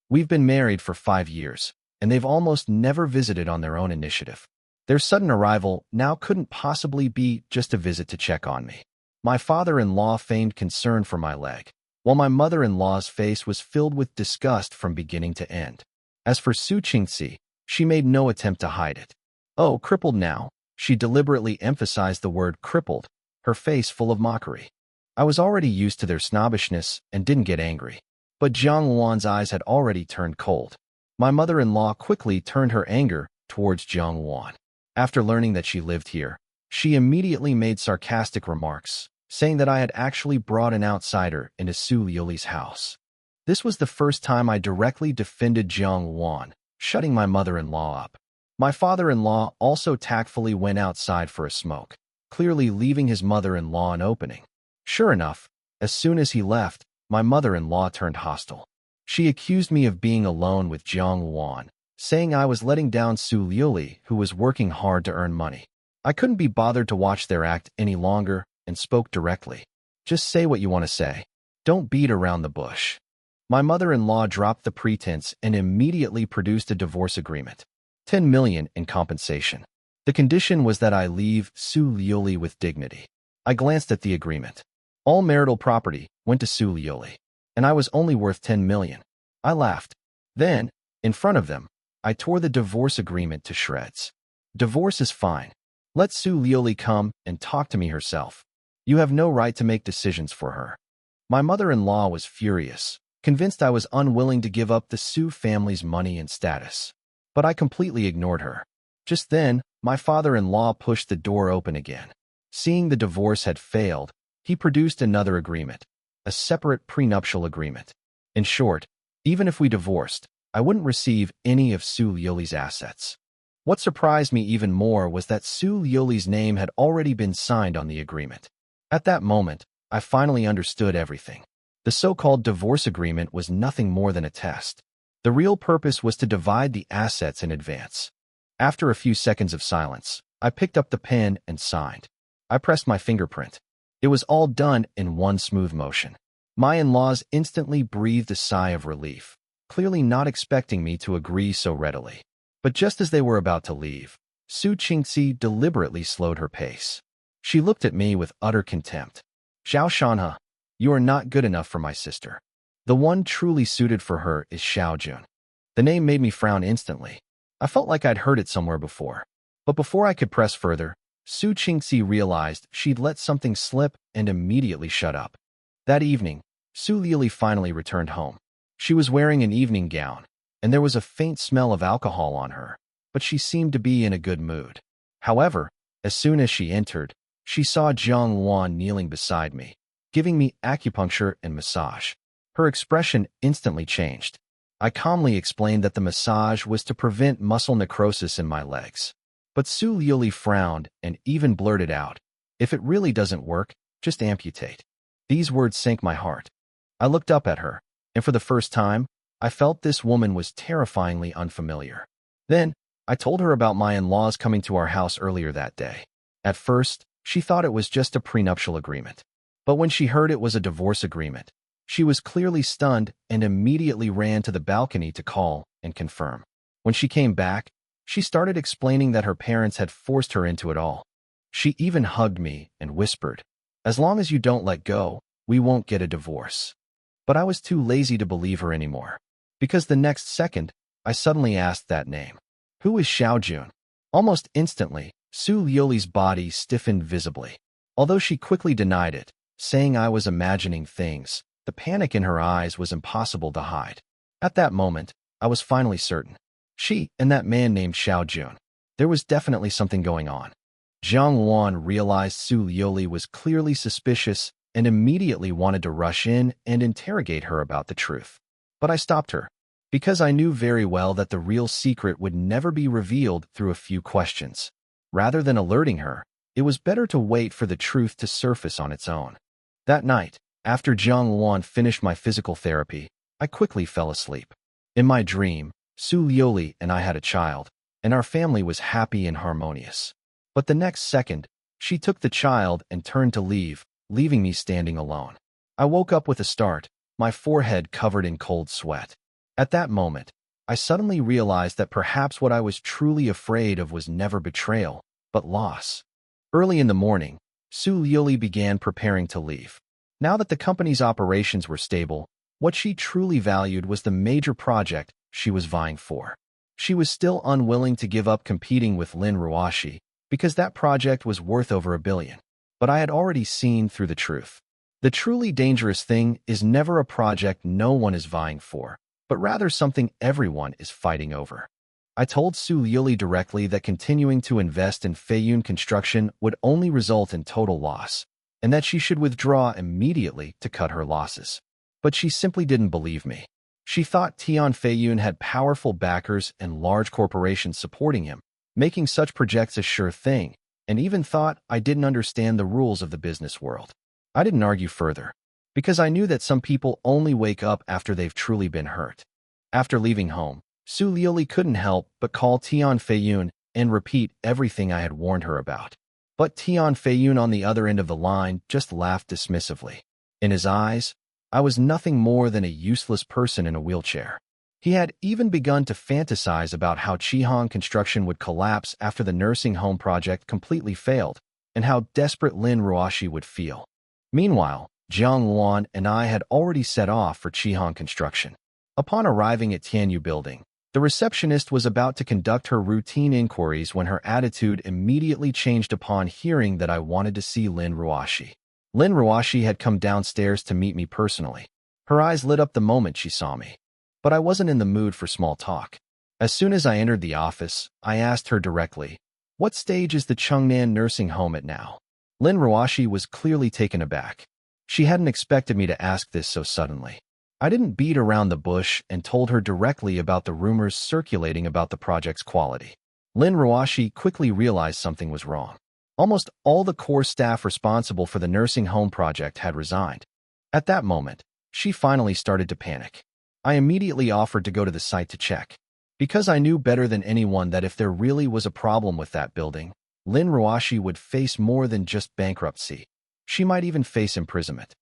We've been married for 5 years, and they've almost never visited on their own initiative. Their sudden arrival now couldn't possibly be just a visit to check on me. My father-in-law feigned concern for my leg, while my mother-in-law's face was filled with disgust from beginning to end. As for Su Qingzi, she made no attempt to hide it. Oh, crippled now. She deliberately emphasized the word crippled, her face full of mockery. I was already used to their snobbishness and didn't get angry. But Jiang Wan's eyes had already turned cold. My mother-in-law quickly turned her anger towards Jiang Wan. After learning that she lived here, she immediately made sarcastic remarks, saying that I had actually brought an outsider into Su Liuli's house. This was the first time I directly defended Jiang Wan, shutting my mother-in-law up. My father-in-law also tactfully went outside for a smoke, clearly leaving his mother-in-law an opening. Sure enough, as soon as he left, my mother-in-law turned hostile. She accused me of being alone with Jiang Wan, saying I was letting down Su Liuli, who was working hard to earn money. I couldn't be bothered to watch their act any longer and spoke directly. Just say what you want to say. Don't beat around the bush. My mother-in-law dropped the pretense and immediately produced a divorce agreement. 10 million in compensation. The condition was that I leave Su Liuli with dignity. I glanced at the agreement. All marital property went to Su Liuli, and I was only worth 10 million. I laughed. Then, in front of them, I tore the divorce agreement to shreds. Divorce is fine. Let Su Liuli come and talk to me herself. You have no right to make decisions for her. My mother-in-law was furious, convinced I was unwilling to give up the Su family's money and status. But I completely ignored her. Just then, my father-in-law pushed the door open again. Seeing the divorce had failed, he produced another agreement, a separate prenuptial agreement. In short, even if we divorced, I wouldn't receive any of Su Liuli's assets. What surprised me even more was that Su Liuli's name had already been signed on the agreement. At that moment, I finally understood everything. The so-called divorce agreement was nothing more than a test. The real purpose was to divide the assets in advance. After a few seconds of silence, I picked up the pen and signed. I pressed my fingerprint. It was all done in one smooth motion. My in-laws instantly breathed a sigh of relief, clearly not expecting me to agree so readily. But just as they were about to leave, Su Qingxi deliberately slowed her pace. She looked at me with utter contempt. Xiao Shanhe, you are not good enough for my sister. The one truly suited for her is Xiao Jun. The name made me frown instantly. I felt like I'd heard it somewhere before. But before I could press further, Su Qingxi realized she'd let something slip and immediately shut up. That evening, Su Lili finally returned home. She was wearing an evening gown, and there was a faint smell of alcohol on her, but she seemed to be in a good mood. However, as soon as she entered, she saw Jiang Luan kneeling beside me, giving me acupuncture and massage. Her expression instantly changed. I calmly explained that the massage was to prevent muscle necrosis in my legs. But Su Lili frowned and even blurted out, "If it really doesn't work, just amputate." These words sank my heart. I looked up at her, and for the first time, I felt this woman was terrifyingly unfamiliar. Then, I told her about my in-laws coming to our house earlier that day. At first, she thought it was just a prenuptial agreement. But when she heard it was a divorce agreement, she was clearly stunned and immediately ran to the balcony to call and confirm. When she came back, she started explaining that her parents had forced her into it all. She even hugged me and whispered, "As long as you don't let go, we won't get a divorce." But I was too lazy to believe her anymore, because the next second, I suddenly asked that name. "Who is Xiao Jun?" Almost instantly, Su Liuli's body stiffened visibly. Although she quickly denied it, saying I was imagining things, the panic in her eyes was impossible to hide. At that moment, I was finally certain. She and that man named Xiao Jun. There was definitely something going on. Jiang Luan realized Su Liuli was clearly suspicious and immediately wanted to rush in and interrogate her about the truth. But I stopped her, because I knew very well that the real secret would never be revealed through a few questions. Rather than alerting her, it was better to wait for the truth to surface on its own. That night, after Jiang Luan finished my physical therapy, I quickly fell asleep. In my dream, Su Liuli and I had a child, and our family was happy and harmonious. But the next second, she took the child and turned to leave, leaving me standing alone. I woke up with a start, my forehead covered in cold sweat. At that moment, I suddenly realized that perhaps what I was truly afraid of was never betrayal, but loss. Early in the morning, Su Liuli began preparing to leave. Now that the company's operations were stable, what she truly valued was the major project she was vying for. She was still unwilling to give up competing with Lin Ruoxi, because that project was worth over $1 billion. But I had already seen through the truth. The truly dangerous thing is never a project no one is vying for, but rather something everyone is fighting over. I told Su Liuli directly that continuing to invest in Feiyun construction would only result in total loss, and that she should withdraw immediately to cut her losses. But she simply didn't believe me. She thought Tian Feiyun had powerful backers and large corporations supporting him, making such projects a sure thing, and even thought I didn't understand the rules of the business world. I didn't argue further, because I knew that some people only wake up after they've truly been hurt. After leaving home, Su Liuli couldn't help but call Tian Feiyun and repeat everything I had warned her about. But Tian Feiyun on the other end of the line just laughed dismissively. In his eyes, I was nothing more than a useless person in a wheelchair. He had even begun to fantasize about how Qihong construction would collapse after the nursing home project completely failed, and how desperate Lin Ruoxi would feel. Meanwhile, Jiang Luan and I had already set off for Qihong construction. Upon arriving at Tianyu Building, the receptionist was about to conduct her routine inquiries when her attitude immediately changed upon hearing that I wanted to see Lin Ruoxi. Lin Ruoxi had come downstairs to meet me personally. Her eyes lit up the moment she saw me. But I wasn't in the mood for small talk. As soon as I entered the office, I asked her directly, "What stage is the Chengnan nursing home at now?" Lin Ruoxi was clearly taken aback. She hadn't expected me to ask this so suddenly. I didn't beat around the bush and told her directly about the rumors circulating about the project's quality. Lin Ruoxi quickly realized something was wrong. Almost all the core staff responsible for the nursing home project had resigned. At that moment, she finally started to panic. I immediately offered to go to the site to check, because I knew better than anyone that if there really was a problem with that building, Lin Ruashi would face more than just bankruptcy. She might even face imprisonment.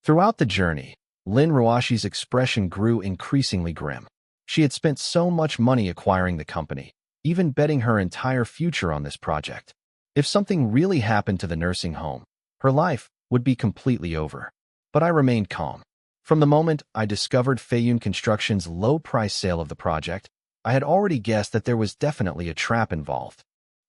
Throughout the journey, Lin Ruashi's expression grew increasingly grim. She had spent so much money acquiring the company, even betting her entire future on this project. If something really happened to the nursing home, her life would be completely over. But I remained calm. From the moment I discovered Feiyun Construction's low-price sale of the project, I had already guessed that there was definitely a trap involved.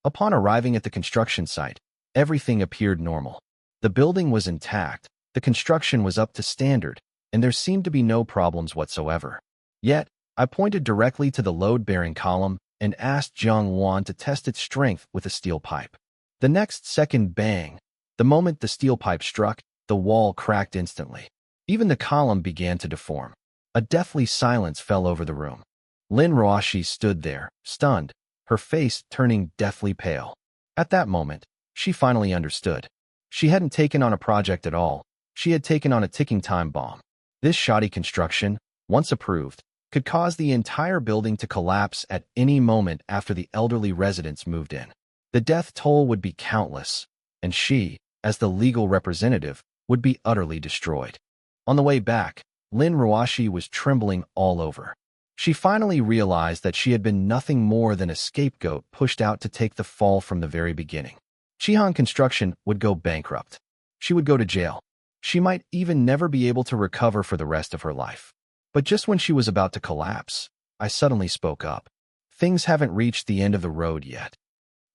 Upon arriving at the construction site, everything appeared normal. The building was intact, the construction was up to standard, and there seemed to be no problems whatsoever. Yet, I pointed directly to the load-bearing column and asked Jiang Wan to test its strength with a steel pipe. The next second, bang! The moment the steel pipe struck, the wall cracked instantly. Even the column began to deform. A deathly silence fell over the room. Lin Ruashi stood there, stunned, her face turning deathly pale. At that moment, she finally understood. She hadn't taken on a project at all. She had taken on a ticking time bomb. This shoddy construction, once approved, could cause the entire building to collapse at any moment after the elderly residents moved in. The death toll would be countless, and she, as the legal representative, would be utterly destroyed. On the way back, Lin Ruashi was trembling all over. She finally realized that she had been nothing more than a scapegoat pushed out to take the fall from the very beginning. Chihan Construction would go bankrupt. She would go to jail. She might even never be able to recover for the rest of her life. But just when she was about to collapse, I suddenly spoke up. Things haven't reached the end of the road yet.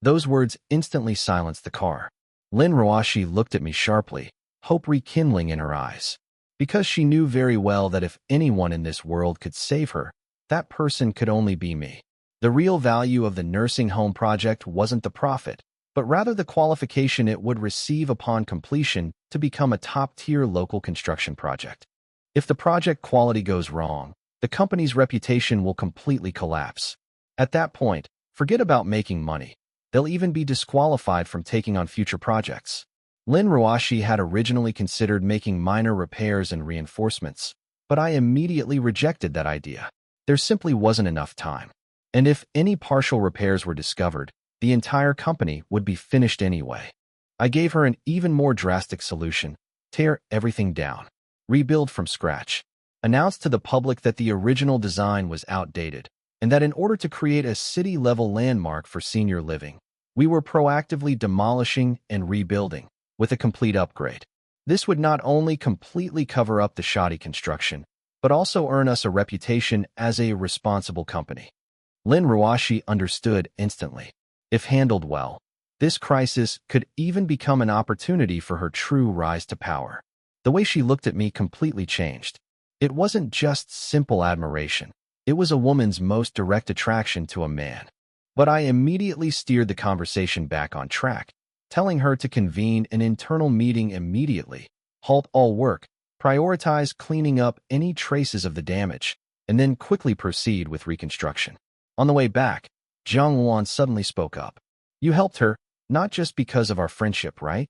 Those words instantly silenced the car. Lin Ruashi looked at me sharply, hope rekindling in her eyes. Because she knew very well that if anyone in this world could save her, that person could only be me. The real value of the nursing home project wasn't the profit, but rather the qualification it would receive upon completion to become a top-tier local construction project. If the project quality goes wrong, the company's reputation will completely collapse. At that point, forget about making money. They'll even be disqualified from taking on future projects. Lin Ruashi had originally considered making minor repairs and reinforcements, but I immediately rejected that idea. There simply wasn't enough time. And if any partial repairs were discovered, the entire company would be finished anyway. I gave her an even more drastic solution: tear everything down, rebuild from scratch, announce to the public that the original design was outdated, and that in order to create a city-level landmark for senior living, we were proactively demolishing and rebuilding, with a complete upgrade. This would not only completely cover up the shoddy construction, but also earn us a reputation as a responsible company. Lin Ruashi understood instantly. If handled well, this crisis could even become an opportunity for her true rise to power. The way she looked at me completely changed. It wasn't just simple admiration. It was a woman's most direct attraction to a man. But I immediately steered the conversation back on track, telling her to convene an internal meeting immediately, halt all work, prioritize cleaning up any traces of the damage, and then quickly proceed with reconstruction. On the way back, Jiang Wan suddenly spoke up. You helped her, not just because of our friendship, right?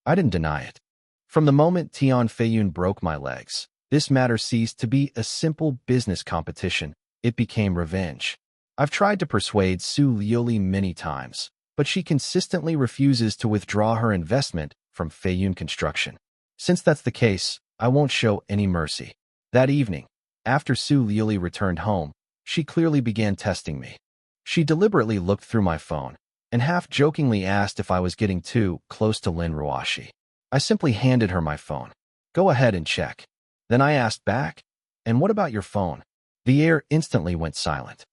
I didn't deny it. From the moment Tian Feiyun broke my legs, this matter ceased to be a simple business competition. It became revenge. I've tried to persuade Su Liuli many times, but she consistently refuses to withdraw her investment from Feiyun Construction. Since that's the case, I won't show any mercy. That evening, after Su Liuli returned home, she clearly began testing me. She deliberately looked through my phone and half-jokingly asked if I was getting too close to Lin Ruashi. I simply handed her my phone. Go ahead and check. Then I asked back, and what about your phone? The air instantly went silent.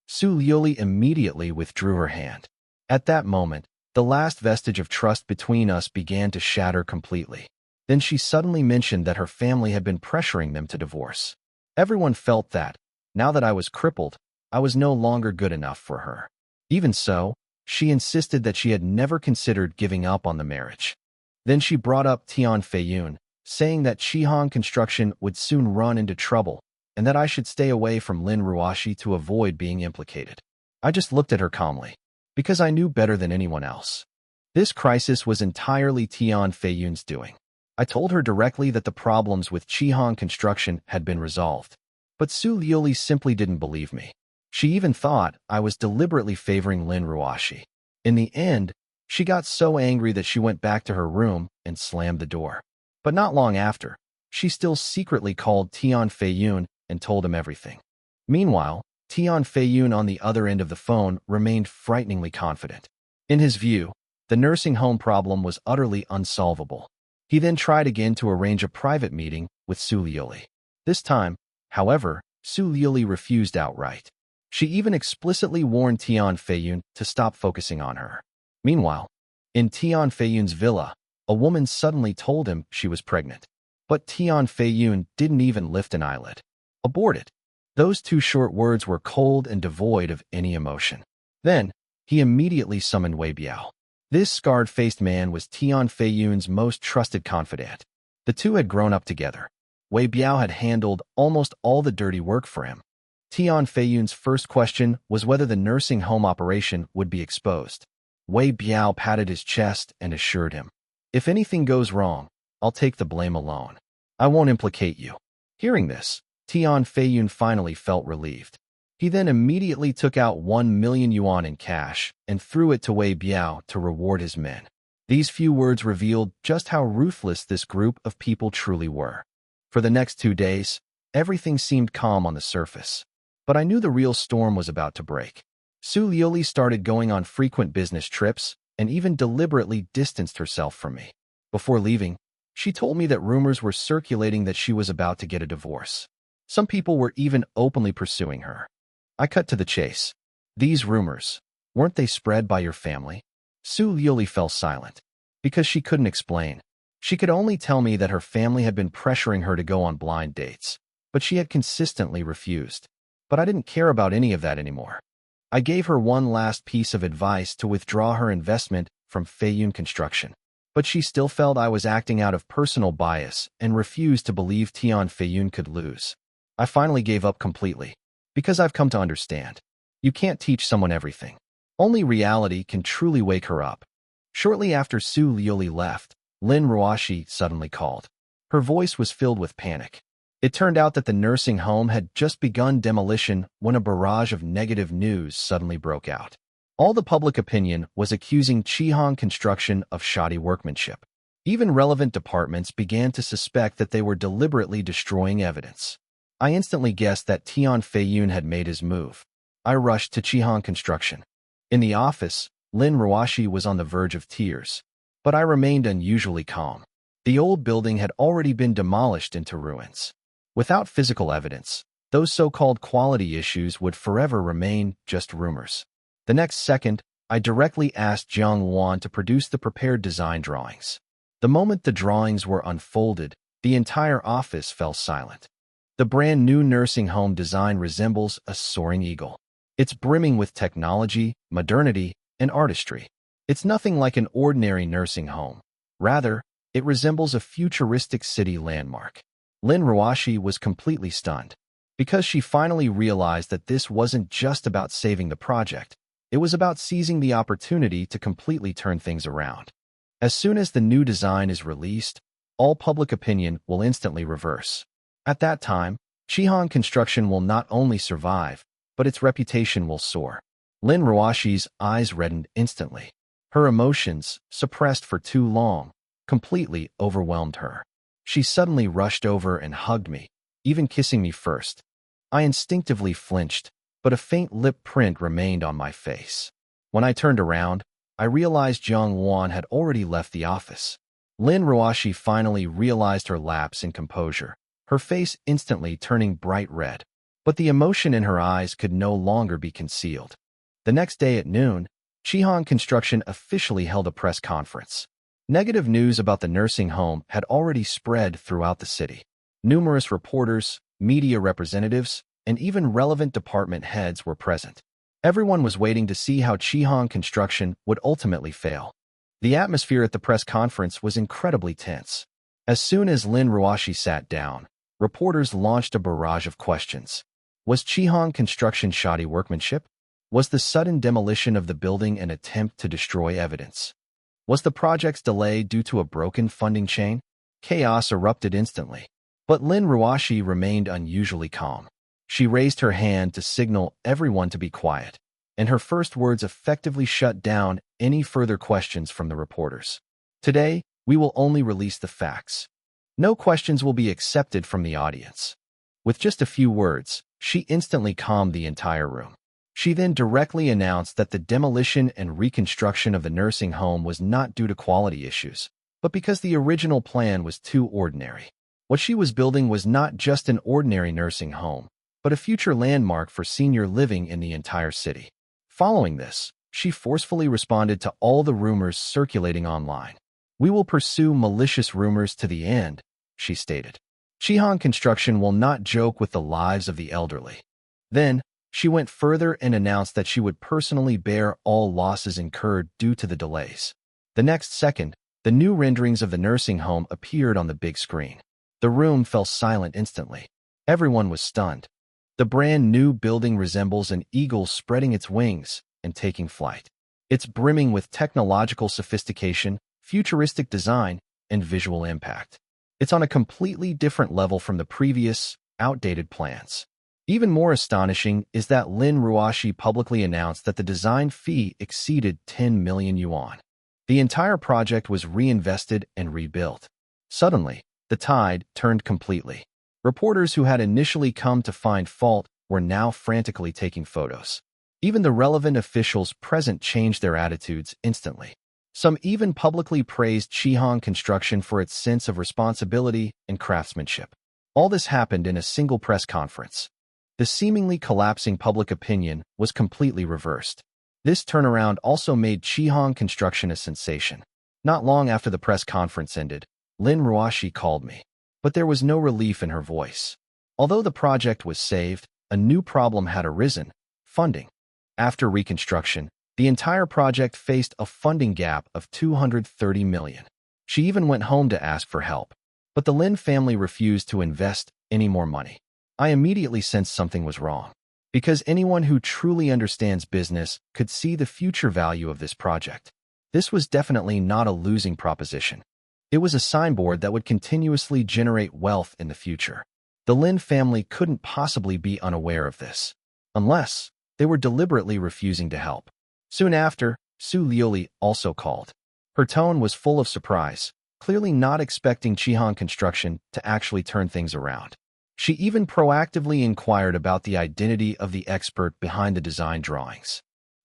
Su Liuli immediately withdrew her hand. At that moment, the last vestige of trust between us began to shatter completely. Then she suddenly mentioned that her family had been pressuring them to divorce. Everyone felt that, now that I was crippled, I was no longer good enough for her. Even so, she insisted that she had never considered giving up on the marriage. Then she brought up Tian Feiyun, saying that Shihan Construction would soon run into trouble, and that I should stay away from Lin Ruashi to avoid being implicated. I just looked at her calmly, because I knew better than anyone else. This crisis was entirely Tian Feiyun's doing. I told her directly that the problems with Shihan Construction had been resolved. But Su Liuli simply didn't believe me. She even thought I was deliberately favoring Lin Ruashi. In the end, She got so angry that she went back to her room and slammed the door. But not long after, she still secretly called Tian Feiyun and told him everything. Meanwhile, Tian Feiyun on the other end of the phone remained frighteningly confident. In his view, the nursing home problem was utterly unsolvable. He then tried again to arrange a private meeting with Su Liuli. This time, however, Su Liuli refused outright. She even explicitly warned Tian Feiyun to stop focusing on her. Meanwhile, in Tian Feiyun's villa, a woman suddenly told him she was pregnant. But Tian Feiyun didn't even lift an eyelid. Abort it. Those two short words were cold and devoid of any emotion. Then, he immediately summoned Wei Biao. This scarred-faced man was Tian Feiyun's most trusted confidant. The two had grown up together. Wei Biao had handled almost all the dirty work for him. Tian Feiyun's first question was whether the nursing home operation would be exposed. Wei Biao patted his chest and assured him, "If anything goes wrong, I'll take the blame alone. I won't implicate you." Hearing this, Tian Feiyun finally felt relieved. He then immediately took out 1 million yuan in cash and threw it to Wei Biao to reward his men. These few words revealed just how ruthless this group of people truly were. For the next 2 days, everything seemed calm on the surface. But I knew the real storm was about to break. Su Liuli started going on frequent business trips and even deliberately distanced herself from me. Before leaving, she told me that rumors were circulating that she was about to get a divorce. Some people were even openly pursuing her. I cut to the chase. These rumors, weren't they spread by your family? Su Liuli fell silent. Because she couldn't explain. She could only tell me that her family had been pressuring her to go on blind dates, but she had consistently refused. But I didn't care about any of that anymore. I gave her one last piece of advice to withdraw her investment from Feiyun Construction. But she still felt I was acting out of personal bias and refused to believe Tian Feiyun could lose. I finally gave up completely. Because I've come to understand. You can't teach someone everything. Only reality can truly wake her up. Shortly after Su Liuli left, Lin Ruoshi suddenly called. Her voice was filled with panic. It turned out that the nursing home had just begun demolition when a barrage of negative news suddenly broke out. All the public opinion was accusing Qihong Construction of shoddy workmanship. Even relevant departments began to suspect that they were deliberately destroying evidence. I instantly guessed that Tian Feiyun had made his move. I rushed to Qihong Construction. In the office, Lin Ruoshi was on the verge of tears. But I remained unusually calm. The old building had already been demolished into ruins. Without physical evidence, those so-called quality issues would forever remain just rumors. The next second, I directly asked Jiang Wan to produce the prepared design drawings. The moment the drawings were unfolded, the entire office fell silent. The brand new nursing home design resembles a soaring eagle. It's brimming with technology, modernity, and artistry. It's nothing like an ordinary nursing home. Rather, it resembles a futuristic city landmark. Lin Ruoshi was completely stunned. Because she finally realized that this wasn't just about saving the project. It was about seizing the opportunity to completely turn things around. As soon as the new design is released, all public opinion will instantly reverse. At that time, Qihong Construction will not only survive, but its reputation will soar. Lin Ruoshi's eyes reddened instantly. Her emotions, suppressed for too long, completely overwhelmed her. She suddenly rushed over and hugged me, even kissing me first. I instinctively flinched, but a faint lip print remained on my face. When I turned around, I realized Jiang Wan had already left the office. Lin Ruoshi finally realized her lapse in composure, her face instantly turning bright red. But the emotion in her eyes could no longer be concealed. The next day at noon, Qihong Construction officially held a press conference. Negative news about the nursing home had already spread throughout the city. Numerous reporters, media representatives, and even relevant department heads were present. Everyone was waiting to see how Qihong Construction would ultimately fail. The atmosphere at the press conference was incredibly tense. As soon as Lin Ruoshi sat down, reporters launched a barrage of questions. Was Qihong Construction shoddy workmanship? Was the sudden demolition of the building an attempt to destroy evidence? Was the project's delay due to a broken funding chain? Chaos erupted instantly. But Lin Ruoshi remained unusually calm. She raised her hand to signal everyone to be quiet. and her first words effectively shut down any further questions from the reporters. Today, we will only release the facts. No questions will be accepted from the audience. With just a few words, she instantly calmed the entire room. She then directly announced that the demolition and reconstruction of the nursing home was not due to quality issues, but because the original plan was too ordinary. What she was building was not just an ordinary nursing home, but a future landmark for senior living in the entire city. Following this, she forcefully responded to all the rumors circulating online. "We will pursue malicious rumors to the end," she stated. Chihan Construction will not joke with the lives of the elderly. Then, she went further and announced that she would personally bear all losses incurred due to the delays. The next second, the new renderings of the nursing home appeared on the big screen. The room fell silent instantly. Everyone was stunned. The brand new building resembles an eagle spreading its wings and taking flight. It's brimming with technological sophistication, futuristic design, and visual impact. It's on a completely different level from the previous, outdated plans. Even more astonishing is that Lin Ruoshi publicly announced that the design fee exceeded 10 million yuan. The entire project was reinvested and rebuilt. Suddenly, the tide turned completely. Reporters who had initially come to find fault were now frantically taking photos. Even the relevant officials present changed their attitudes instantly. Some even publicly praised Chihan Construction for its sense of responsibility and craftsmanship. All this happened in a single press conference. The seemingly collapsing public opinion was completely reversed. This turnaround also made Chihan Construction a sensation. Not long after the press conference ended, Lin Ruoshi called me, but there was no relief in her voice. Although the project was saved, a new problem had arisen: funding. After reconstruction, the entire project faced a funding gap of 230 million. She even went home to ask for help, but the Lin family refused to invest any more money. I immediately sensed something was wrong, because anyone who truly understands business could see the future value of this project. This was definitely not a losing proposition. It was a signboard that would continuously generate wealth in the future. The Lin family couldn't possibly be unaware of this, unless they were deliberately refusing to help. Soon after, Su Liuli also called. Her tone was full of surprise, clearly not expecting Chihan Construction to actually turn things around. She even proactively inquired about the identity of the expert behind the design drawings.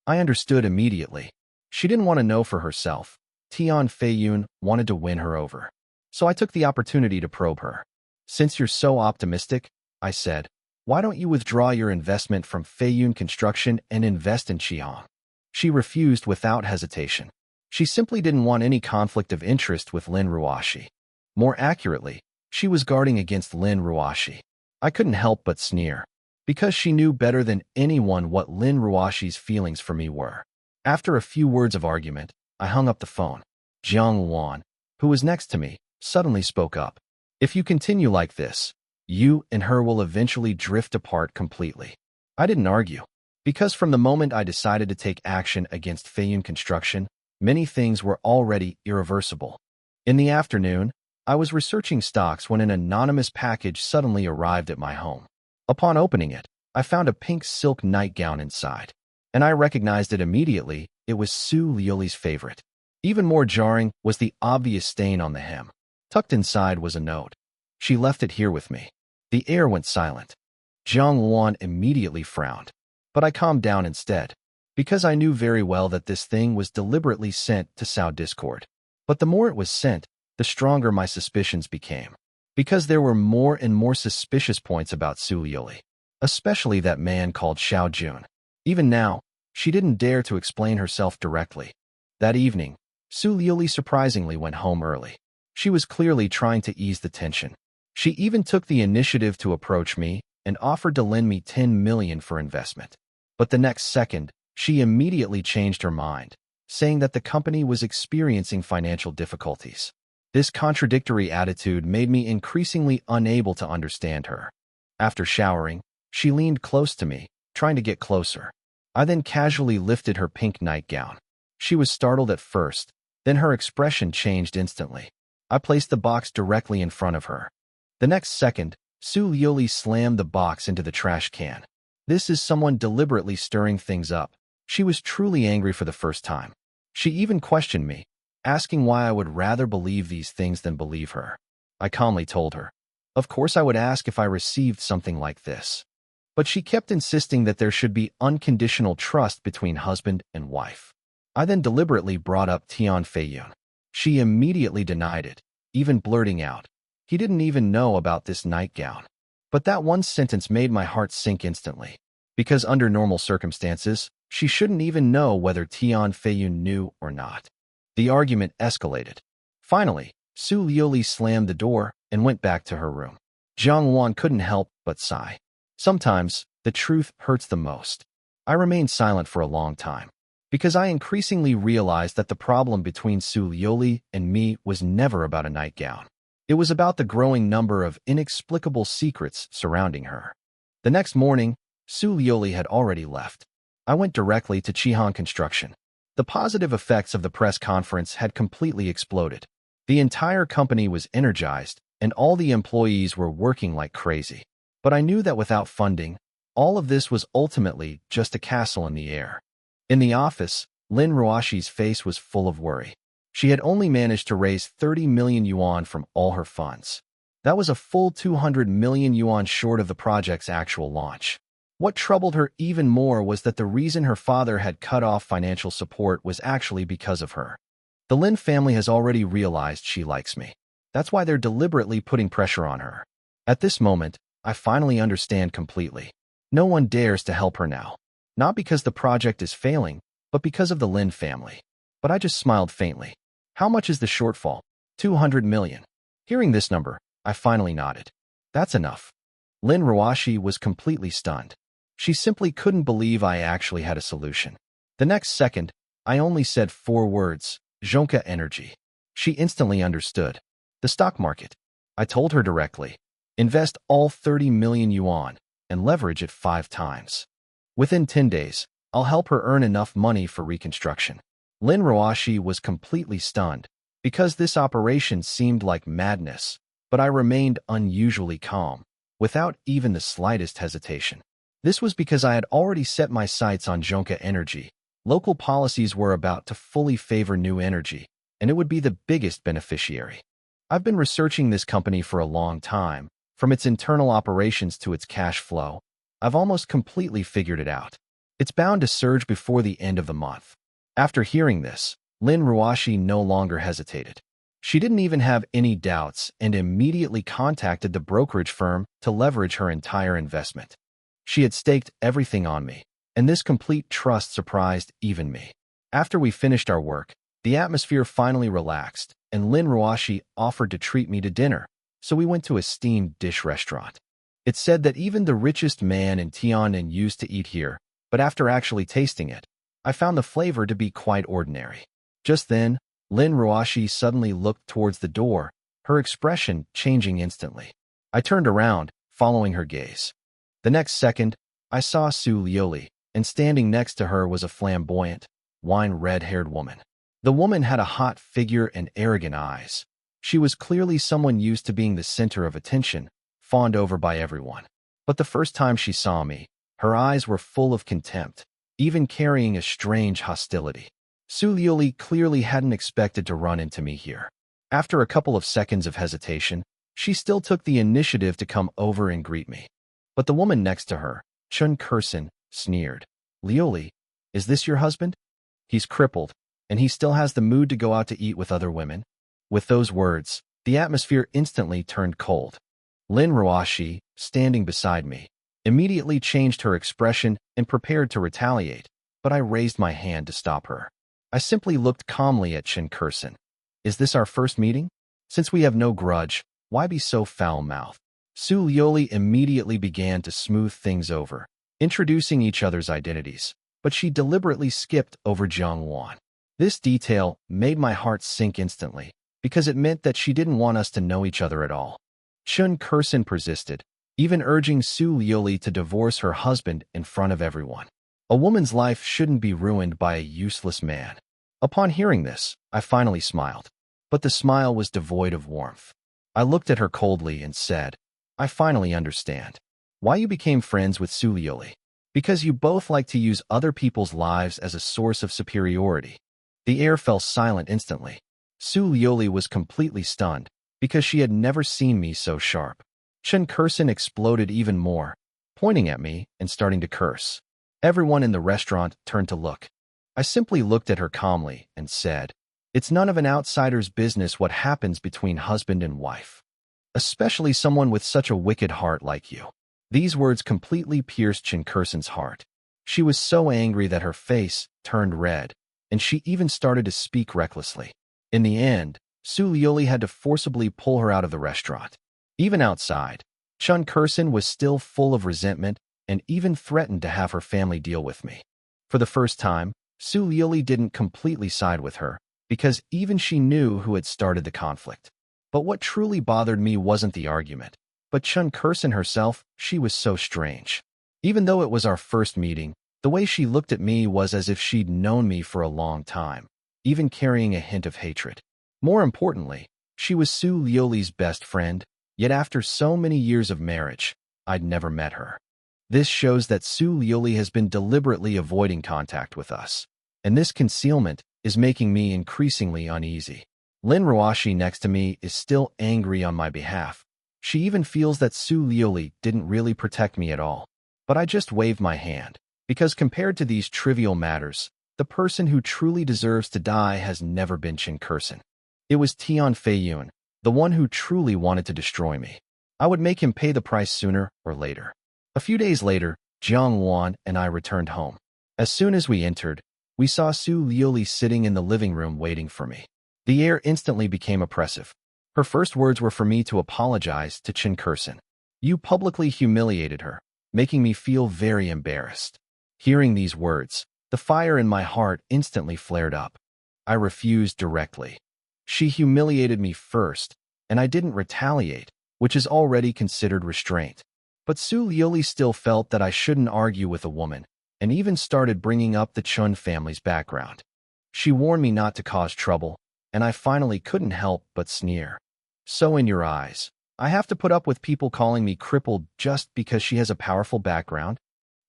I understood immediately. She didn't want to know for herself. Tian Feiyun wanted to win her over. So I took the opportunity to probe her. "Since you're so optimistic," I said, "why don't you withdraw your investment from Feiyun Construction and invest in Chihan?" She refused without hesitation. She simply didn't want any conflict of interest with Lin Ruoshi. More accurately, she was guarding against Lin Ruoshi. I couldn't help but sneer, because she knew better than anyone what Lin Ruoshi's feelings for me were. After a few words of argument, I hung up the phone. Jiang Luan, who was next to me, suddenly spoke up. "If you continue like this, you and her will eventually drift apart completely." I didn't argue, because from the moment I decided to take action against Feiyun Construction, many things were already irreversible. In the afternoon, I was researching stocks when an anonymous package suddenly arrived at my home. Upon opening it, I found a pink silk nightgown inside, and I recognized it immediately. It was Su Liuli's favorite. Even more jarring was the obvious stain on the hem. Tucked inside was a note. "She left it here with me." The air went silent. Jiang Luan immediately frowned, but I calmed down instead, because I knew very well that this thing was deliberately sent to sow discord. But the more it was sent, the stronger my suspicions became, because there were more and more suspicious points about Su Liuli, especially that man called Xiao Jun. Even now, she didn't dare to explain herself directly. That evening, Su Liuli surprisingly went home early. She was clearly trying to ease the tension. She even took the initiative to approach me and offered to lend me 10 million for investment. But the next second, she immediately changed her mind, saying that the company was experiencing financial difficulties. This contradictory attitude made me increasingly unable to understand her. After showering, she leaned close to me, trying to get closer. I then casually lifted her pink nightgown. She was startled at first, then her expression changed instantly. I placed the box directly in front of her. The next second, Su Liuli slammed the box into the trash can. "This is someone deliberately stirring things up," She was truly angry for the first time. She even questioned me, asking why I would rather believe these things than believe her. I calmly told her, of course I would ask if I received something like this. But she kept insisting that there should be unconditional trust between husband and wife. I then deliberately brought up Tian Feiyun. She immediately denied it, even blurting out, he didn't even know about this nightgown. But that one sentence made my heart sink instantly, because under normal circumstances, she shouldn't even know whether Tian Feiyun knew or not. The argument escalated. Finally, Su Liuli slammed the door and went back to her room. Jiang Wan couldn't help but sigh. Sometimes, the truth hurts the most. I remained silent for a long time, because I increasingly realized that the problem between Su Liuli and me was never about a nightgown. It was about the growing number of inexplicable secrets surrounding her. The next morning, Su Liuli had already left. I went directly to Chihan Construction. The positive effects of the press conference had completely exploded. The entire company was energized, and all the employees were working like crazy. But I knew that without funding, all of this was ultimately just a castle in the air. In the office, Lin Ruashi's face was full of worry. She had only managed to raise 30 million yuan from all her funds. That was a full 200 million yuan short of the project's actual launch. What troubled her even more was that the reason her father had cut off financial support was actually because of her. The Lin family has already realized she likes me. That's why they're deliberately putting pressure on her. At this moment, I finally understand completely. No one dares to help her now. Not because the project is failing, but because of the Lin family. But I just smiled faintly. How much is the shortfall? 200 million. Hearing this number, I finally nodded. That's enough. Lin Ruashi was completely stunned. She simply couldn't believe I actually had a solution. The next second, I only said 4 words, Zhonka Energy. She instantly understood. The stock market. I told her directly. Invest all 30 million yuan and leverage it 5 times. Within 10 days, I'll help her earn enough money for reconstruction. Lin Ruashi was completely stunned because this operation seemed like madness, but I remained unusually calm, without even the slightest hesitation. This was because I had already set my sights on Zhonka Energy. Local policies were about to fully favor new energy, and it would be the biggest beneficiary. I've been researching this company for a long time, from its internal operations to its cash flow. I've almost completely figured it out. It's bound to surge before the end of the month. After hearing this, Lin Ruashi no longer hesitated. She didn't even have any doubts and immediately contacted the brokerage firm to leverage her entire investment. She had staked everything on me, and this complete trust surprised even me. After we finished our work, the atmosphere finally relaxed, and Lin Ruashi offered to treat me to dinner, so we went to a steamed dish restaurant. It's said that even the richest man in Tianjin used to eat here, but after actually tasting it, I found the flavor to be quite ordinary. Just then, Lin Ruashi suddenly looked towards the door, her expression changing instantly. I turned around, following her gaze. The next second, I saw Su Liuli, and standing next to her was a flamboyant, wine-red-haired woman. The woman had a hot figure and arrogant eyes. She was clearly someone used to being the center of attention, fawned over by everyone. But the first time she saw me, her eyes were full of contempt, even carrying a strange hostility. Su Liuli clearly hadn't expected to run into me here. After a couple of seconds of hesitation, she still took the initiative to come over and greet me. But the woman next to her, Chun Kursin, sneered. Liuli, is this your husband? He's crippled, and he still has the mood to go out to eat with other women. With those words, the atmosphere instantly turned cold. Lin Ruashi, standing beside me, immediately changed her expression and prepared to retaliate, but I raised my hand to stop her. I simply looked calmly at Chun Kursin. Is this our first meeting? Since we have no grudge, why be so foul-mouthed? Su Liuli immediately began to smooth things over, introducing each other's identities, but she deliberately skipped over Jiang Wan. This detail made my heart sink instantly, because it meant that she didn't want us to know each other at all. Chun Kursin persisted, even urging Su Liuli to divorce her husband in front of everyone. A woman's life shouldn't be ruined by a useless man. Upon hearing this, I finally smiled, but the smile was devoid of warmth. I looked at her coldly and said, I finally understand why you became friends with Su Liuli. Because you both like to use other people's lives as a source of superiority. The air fell silent instantly. Su Lioli was completely stunned, because she had never seen me so sharp. Chen Kursen exploded even more, pointing at me and starting to curse. Everyone in the restaurant turned to look. I simply looked at her calmly and said, "It's none of an outsider's business what happens between husband and wife. Especially someone with such a wicked heart like you." These words completely pierced Chen Kursen's heart. She was so angry that her face turned red, and she even started to speak recklessly. In the end, Su Lioli had to forcibly pull her out of the restaurant. Even outside, Chen Kursen was still full of resentment and even threatened to have her family deal with me. For the first time, Su Lioli didn't completely side with her, because even she knew who had started the conflict. But what truly bothered me wasn't the argument, but Chen Kursen herself. She was so strange. Even though it was our first meeting, the way she looked at me was as if she'd known me for a long time, even carrying a hint of hatred. More importantly, she was Su Lioli's best friend, yet after so many years of marriage, I'd never met her. This shows that Su Lioli has been deliberately avoiding contact with us, and this concealment is making me increasingly uneasy. Lin Ruashi next to me is still angry on my behalf. She even feels that Su Lioli didn't really protect me at all. But I just waved my hand, because compared to these trivial matters, the person who truly deserves to die has never been Chen Kursen. It was Tian Feiyun, the one who truly wanted to destroy me. I would make him pay the price sooner or later. A few days later, Jiang Wan and I returned home. As soon as we entered, we saw Su Lioli sitting in the living room waiting for me. The air instantly became oppressive. Her first words were for me to apologize to Chen Kursen. "You publicly humiliated her, making me feel very embarrassed." Hearing these words, the fire in my heart instantly flared up. I refused directly. She humiliated me first, and I didn't retaliate, which is already considered restraint. But Su Lioli still felt that I shouldn't argue with a woman, and even started bringing up the Chun family's background. She warned me not to cause trouble, and I finally couldn't help but sneer. "So in your eyes, I have to put up with people calling me crippled just because she has a powerful background?"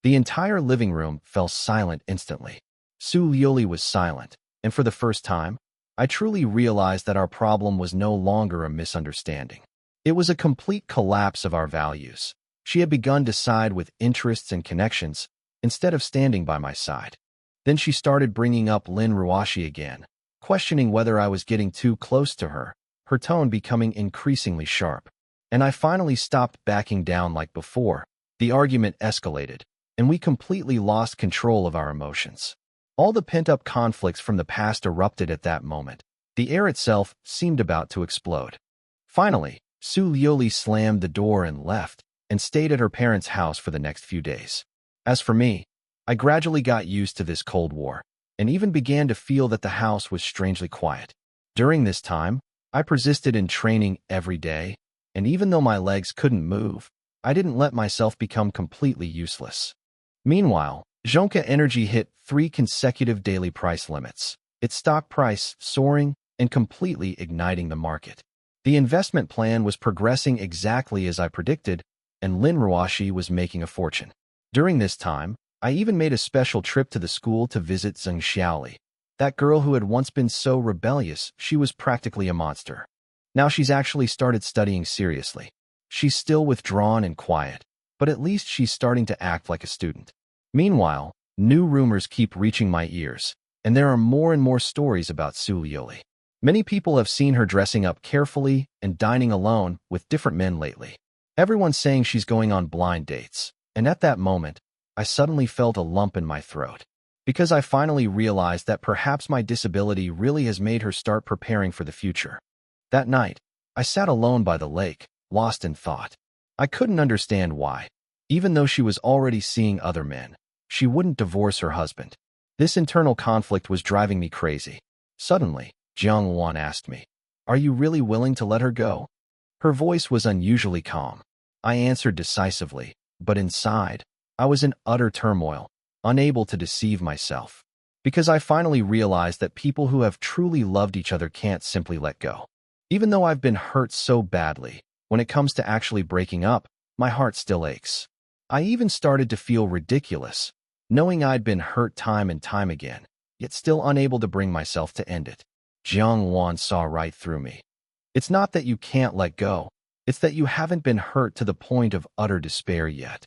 The entire living room fell silent instantly. Su Lioli was silent, and for the first time, I truly realized that our problem was no longer a misunderstanding. It was a complete collapse of our values. She had begun to side with interests and connections, instead of standing by my side. Then she started bringing up Lin Ruashi again, questioning whether I was getting too close to her, her tone becoming increasingly sharp. And I finally stopped backing down like before. The argument escalated, and we completely lost control of our emotions. All the pent-up conflicts from the past erupted at that moment. The air itself seemed about to explode. Finally, Su Lioli slammed the door and left, and stayed at her parents' house for the next few days. As for me, I gradually got used to this Cold War, and even began to feel that the house was strangely quiet. During this time, I persisted in training every day, and even though my legs couldn't move, I didn't let myself become completely useless. Meanwhile, Zhonka Energy hit 3 consecutive daily price limits, its stock price soaring and completely igniting the market. The investment plan was progressing exactly as I predicted, and Lin Ruashi was making a fortune. During this time, I even made a special trip to the school to visit Zheng Xiaoli. That girl who had once been so rebellious, she was practically a monster. Now she's actually started studying seriously. She's still withdrawn and quiet, but at least she's starting to act like a student. Meanwhile, new rumors keep reaching my ears, and there are more and more stories about Su Lioli. Many people have seen her dressing up carefully and dining alone with different men lately. Everyone's saying she's going on blind dates, and at that moment, I suddenly felt a lump in my throat. Because I finally realized that perhaps my disability really has made her start preparing for the future. That night, I sat alone by the lake, lost in thought. I couldn't understand why. Even though she was already seeing other men, she wouldn't divorce her husband. This internal conflict was driving me crazy. Suddenly, Jiang Wan asked me, "Are you really willing to let her go?" Her voice was unusually calm. I answered decisively, but inside, I was in utter turmoil, unable to deceive myself. Because I finally realized that people who have truly loved each other can't simply let go. Even though I've been hurt so badly, when it comes to actually breaking up, my heart still aches. I even started to feel ridiculous, knowing I'd been hurt time and time again, yet still unable to bring myself to end it. Jiang Wan saw right through me. It's not that you can't let go, it's that you haven't been hurt to the point of utter despair yet.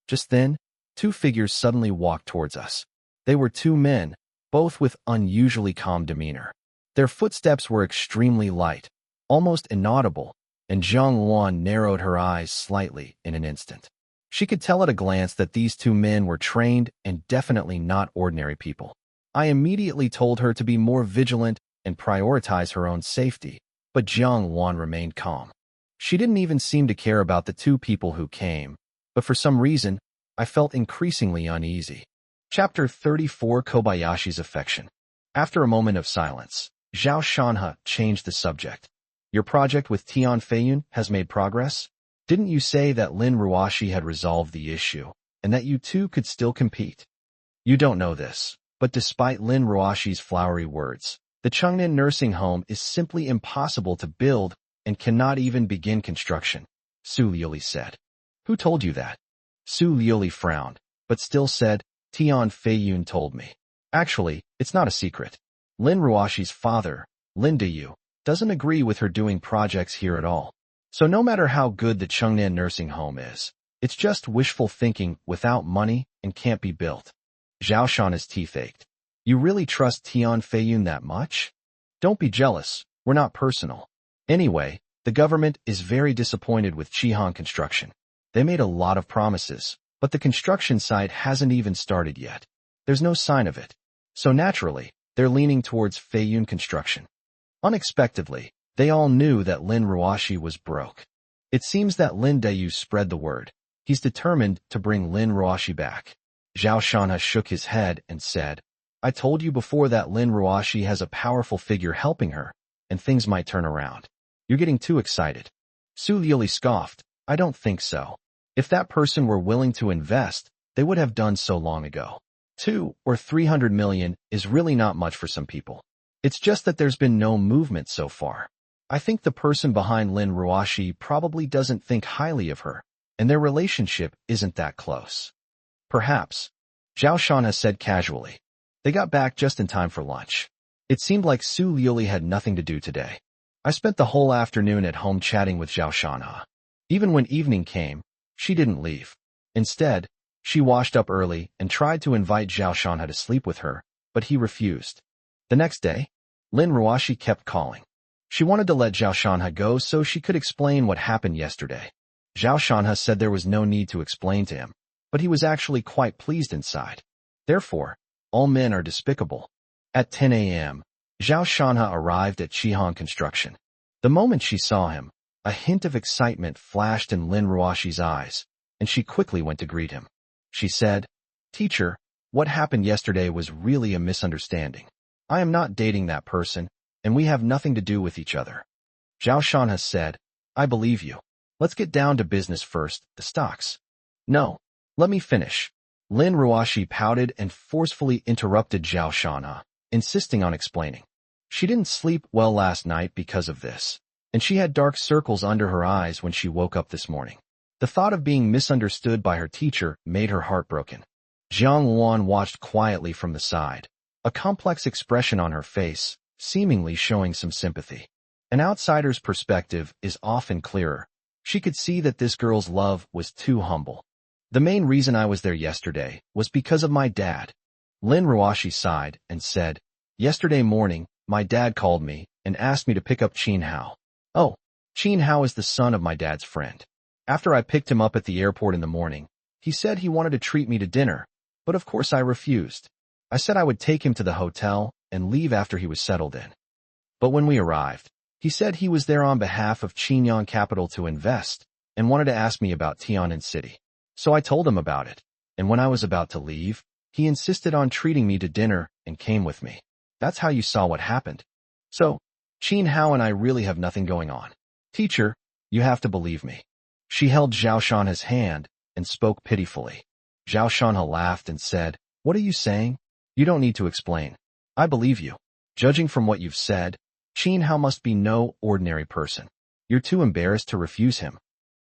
Just then, two figures suddenly walked towards us. They were two men, both with unusually calm demeanor. Their footsteps were extremely light, almost inaudible, and Jiang Wan narrowed her eyes slightly in an instant. She could tell at a glance that these two men were trained and definitely not ordinary people. I immediately told her to be more vigilant and prioritize her own safety, but Jiang Wan remained calm. She didn't even seem to care about the two people who came, but for some reason, I felt increasingly uneasy. Chapter 34: Kobayashi's Affection. After a moment of silence, Zhao Shanhe changed the subject. Your project with Tian Feiyun has made progress? Didn't you say that Lin Ruoshi had resolved the issue, and that you two could still compete? You don't know this, but despite Lin Ruoshi's flowery words, the Chengnan nursing home is simply impossible to build and cannot even begin construction, Su Liuli said. Who told you that? Su Liuli frowned, but still said, Tian Feiyun told me. Actually, it's not a secret. Lin Ruoshi's father, Lin Deyu, doesn't agree with her doing projects here at all. So no matter how good the Chengnan nursing home is, it's just wishful thinking without money and can't be built. Zhao Shan's teeth ached. You really trust Tian Feiyun that much? Don't be jealous, we're not personal. Anyway, the government is very disappointed with Chihan construction. They made a lot of promises, but the construction site hasn't even started yet. There's no sign of it. So naturally, they're leaning towards Feiyun construction. Unexpectedly, they all knew that Lin Ruoshi was broke. It seems that Lin Deyu spread the word. He's determined to bring Lin Ruoshi back. Zhao Shanhe shook his head and said, I told you before that Lin Ruoshi has a powerful figure helping her, and things might turn around. You're getting too excited. Su Liuli scoffed. I don't think so. If that person were willing to invest, they would have done so long ago. 200 or 300 million is really not much for some people. It's just that there's been no movement so far. I think the person behind Lin Ruoshi probably doesn't think highly of her, and their relationship isn't that close. Perhaps. Zhao Shanhe said casually. They got back just in time for lunch. It seemed like Su Liuli had nothing to do today. I spent the whole afternoon at home chatting with Zhao Shanhe. Even when evening came, she didn't leave. Instead, she washed up early and tried to invite Zhao Shanhe to sleep with her, but he refused. The next day, Lin Ruoshi kept calling. She wanted to let Zhao Shanhe go so she could explain what happened yesterday. Zhao Shanhe said there was no need to explain to him, but he was actually quite pleased inside. Therefore, all men are despicable. At 10 a.m., Zhao Shanhe arrived at Chihan Construction. The moment she saw him, a hint of excitement flashed in Lin Ruoshi's eyes, and she quickly went to greet him. She said, Teacher, what happened yesterday was really a misunderstanding. I am not dating that person, and we have nothing to do with each other. Zhao Shanhe said, I believe you. Let's get down to business first, the stocks. No, let me finish. Lin Ruoshi pouted and forcefully interrupted Zhao Shanhe, insisting on explaining. She didn't sleep well last night because of this, and she had dark circles under her eyes when she woke up this morning. The thought of being misunderstood by her teacher made her heartbroken. Jiang Wan watched quietly from the side, a complex expression on her face, seemingly showing some sympathy. An outsider's perspective is often clearer. She could see that this girl's love was too humble. The main reason I was there yesterday was because of my dad. Lin Ruoshi sighed and said, Yesterday morning, my dad called me and asked me to pick up Qin Hao. Oh, Qin Hao is the son of my dad's friend. After I picked him up at the airport in the morning, he said he wanted to treat me to dinner, but of course I refused. I said I would take him to the hotel and leave after he was settled in. But when we arrived, he said he was there on behalf of Qingyang Capital to invest and wanted to ask me about Tian'an City. So I told him about it, and when I was about to leave, he insisted on treating me to dinner and came with me. That's how you saw what happened. So, Qin Hao and I really have nothing going on. Teacher, you have to believe me. She held Zhao Shanhe's hand and spoke pitifully. Zhao Shanhe laughed and said, What are you saying? You don't need to explain. I believe you. Judging from what you've said, Qin Hao must be no ordinary person. You're too embarrassed to refuse him.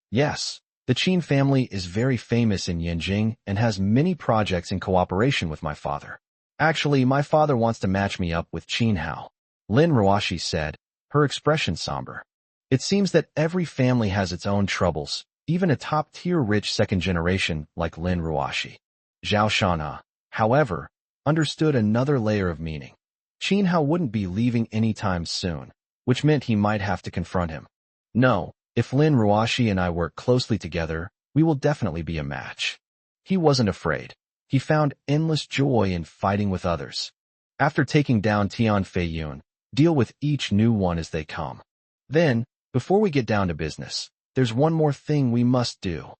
Yes, The Qin family is very famous in Yanjing and has many projects in cooperation with my father. Actually, my father wants to match me up with Qin Hao, Lin Ruashi said, her expression somber. It seems that every family has its own troubles, even a top-tier rich second generation like Lin Ruashi. Zhao Shanha, however, understood another layer of meaning. Qin Hao wouldn't be leaving anytime soon, which meant he might have to confront him. No, if Lin Ruashi and I work closely together, we will definitely be a match. He wasn't afraid. He found endless joy in fighting with others. After taking down Tian Feiyun, deal with each new one as they come. Then, before we get down to business, there's one more thing we must do.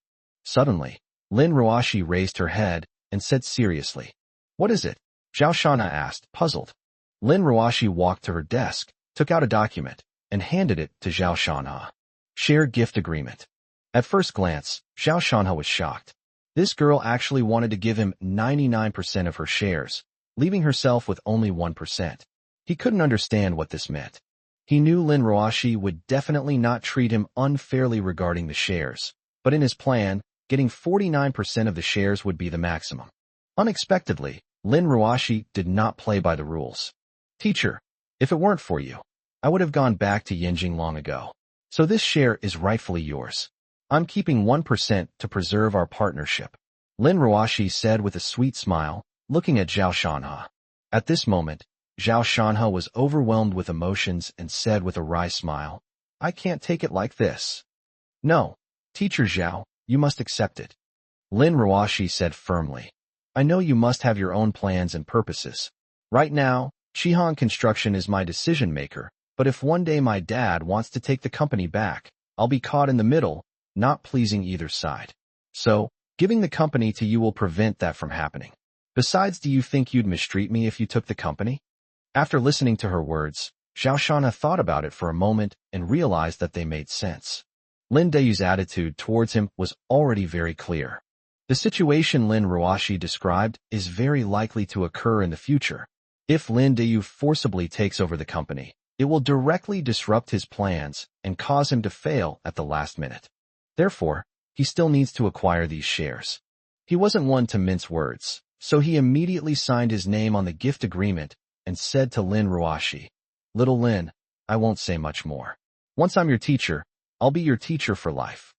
Suddenly, Lin Ruashi raised her head and said seriously, "What is it?" Zhao Shanha asked, puzzled. Lin Ruashi walked to her desk, took out a document, and handed it to Zhao Shanha. Share gift agreement. At first glance, Zhao Shanha was shocked. This girl actually wanted to give him 99% of her shares, leaving herself with only 1%. He couldn't understand what this meant. He knew Lin Ruashi would definitely not treat him unfairly regarding the shares, but in his plan, getting 49% of the shares would be the maximum. Unexpectedly, Lin Ruashi did not play by the rules. "Teacher, if it weren't for you, I would have gone back to Yanjing long ago. So this share is rightfully yours. I'm keeping 1% to preserve our partnership," Lin Ruashi said with a sweet smile, looking at Zhao Shanha. At this moment, Zhao Shanha was overwhelmed with emotions and said with a wry smile, "I can't take it like this." "No, Teacher Zhao, you must accept it," Lin Ruashi said firmly. "I know you must have your own plans and purposes. Right now, Shihan Construction is my decision maker, but if one day my dad wants to take the company back, I'll be caught in the middle, not pleasing either side. So, giving the company to you will prevent that from happening. Besides, do you think you'd mistreat me if you took the company?" After listening to her words, Zhao Shanha thought about it for a moment and realized that they made sense. Lin Deyu's attitude towards him was already very clear. The situation Lin Ruashi described is very likely to occur in the future. If Lin Deyu forcibly takes over the company, it will directly disrupt his plans and cause him to fail at the last minute. Therefore, he still needs to acquire these shares. He wasn't one to mince words, so he immediately signed his name on the gift agreement and said to Lin Ruashi, "Little Lin, I won't say much more. Once I'm your teacher, I'll be your teacher for life."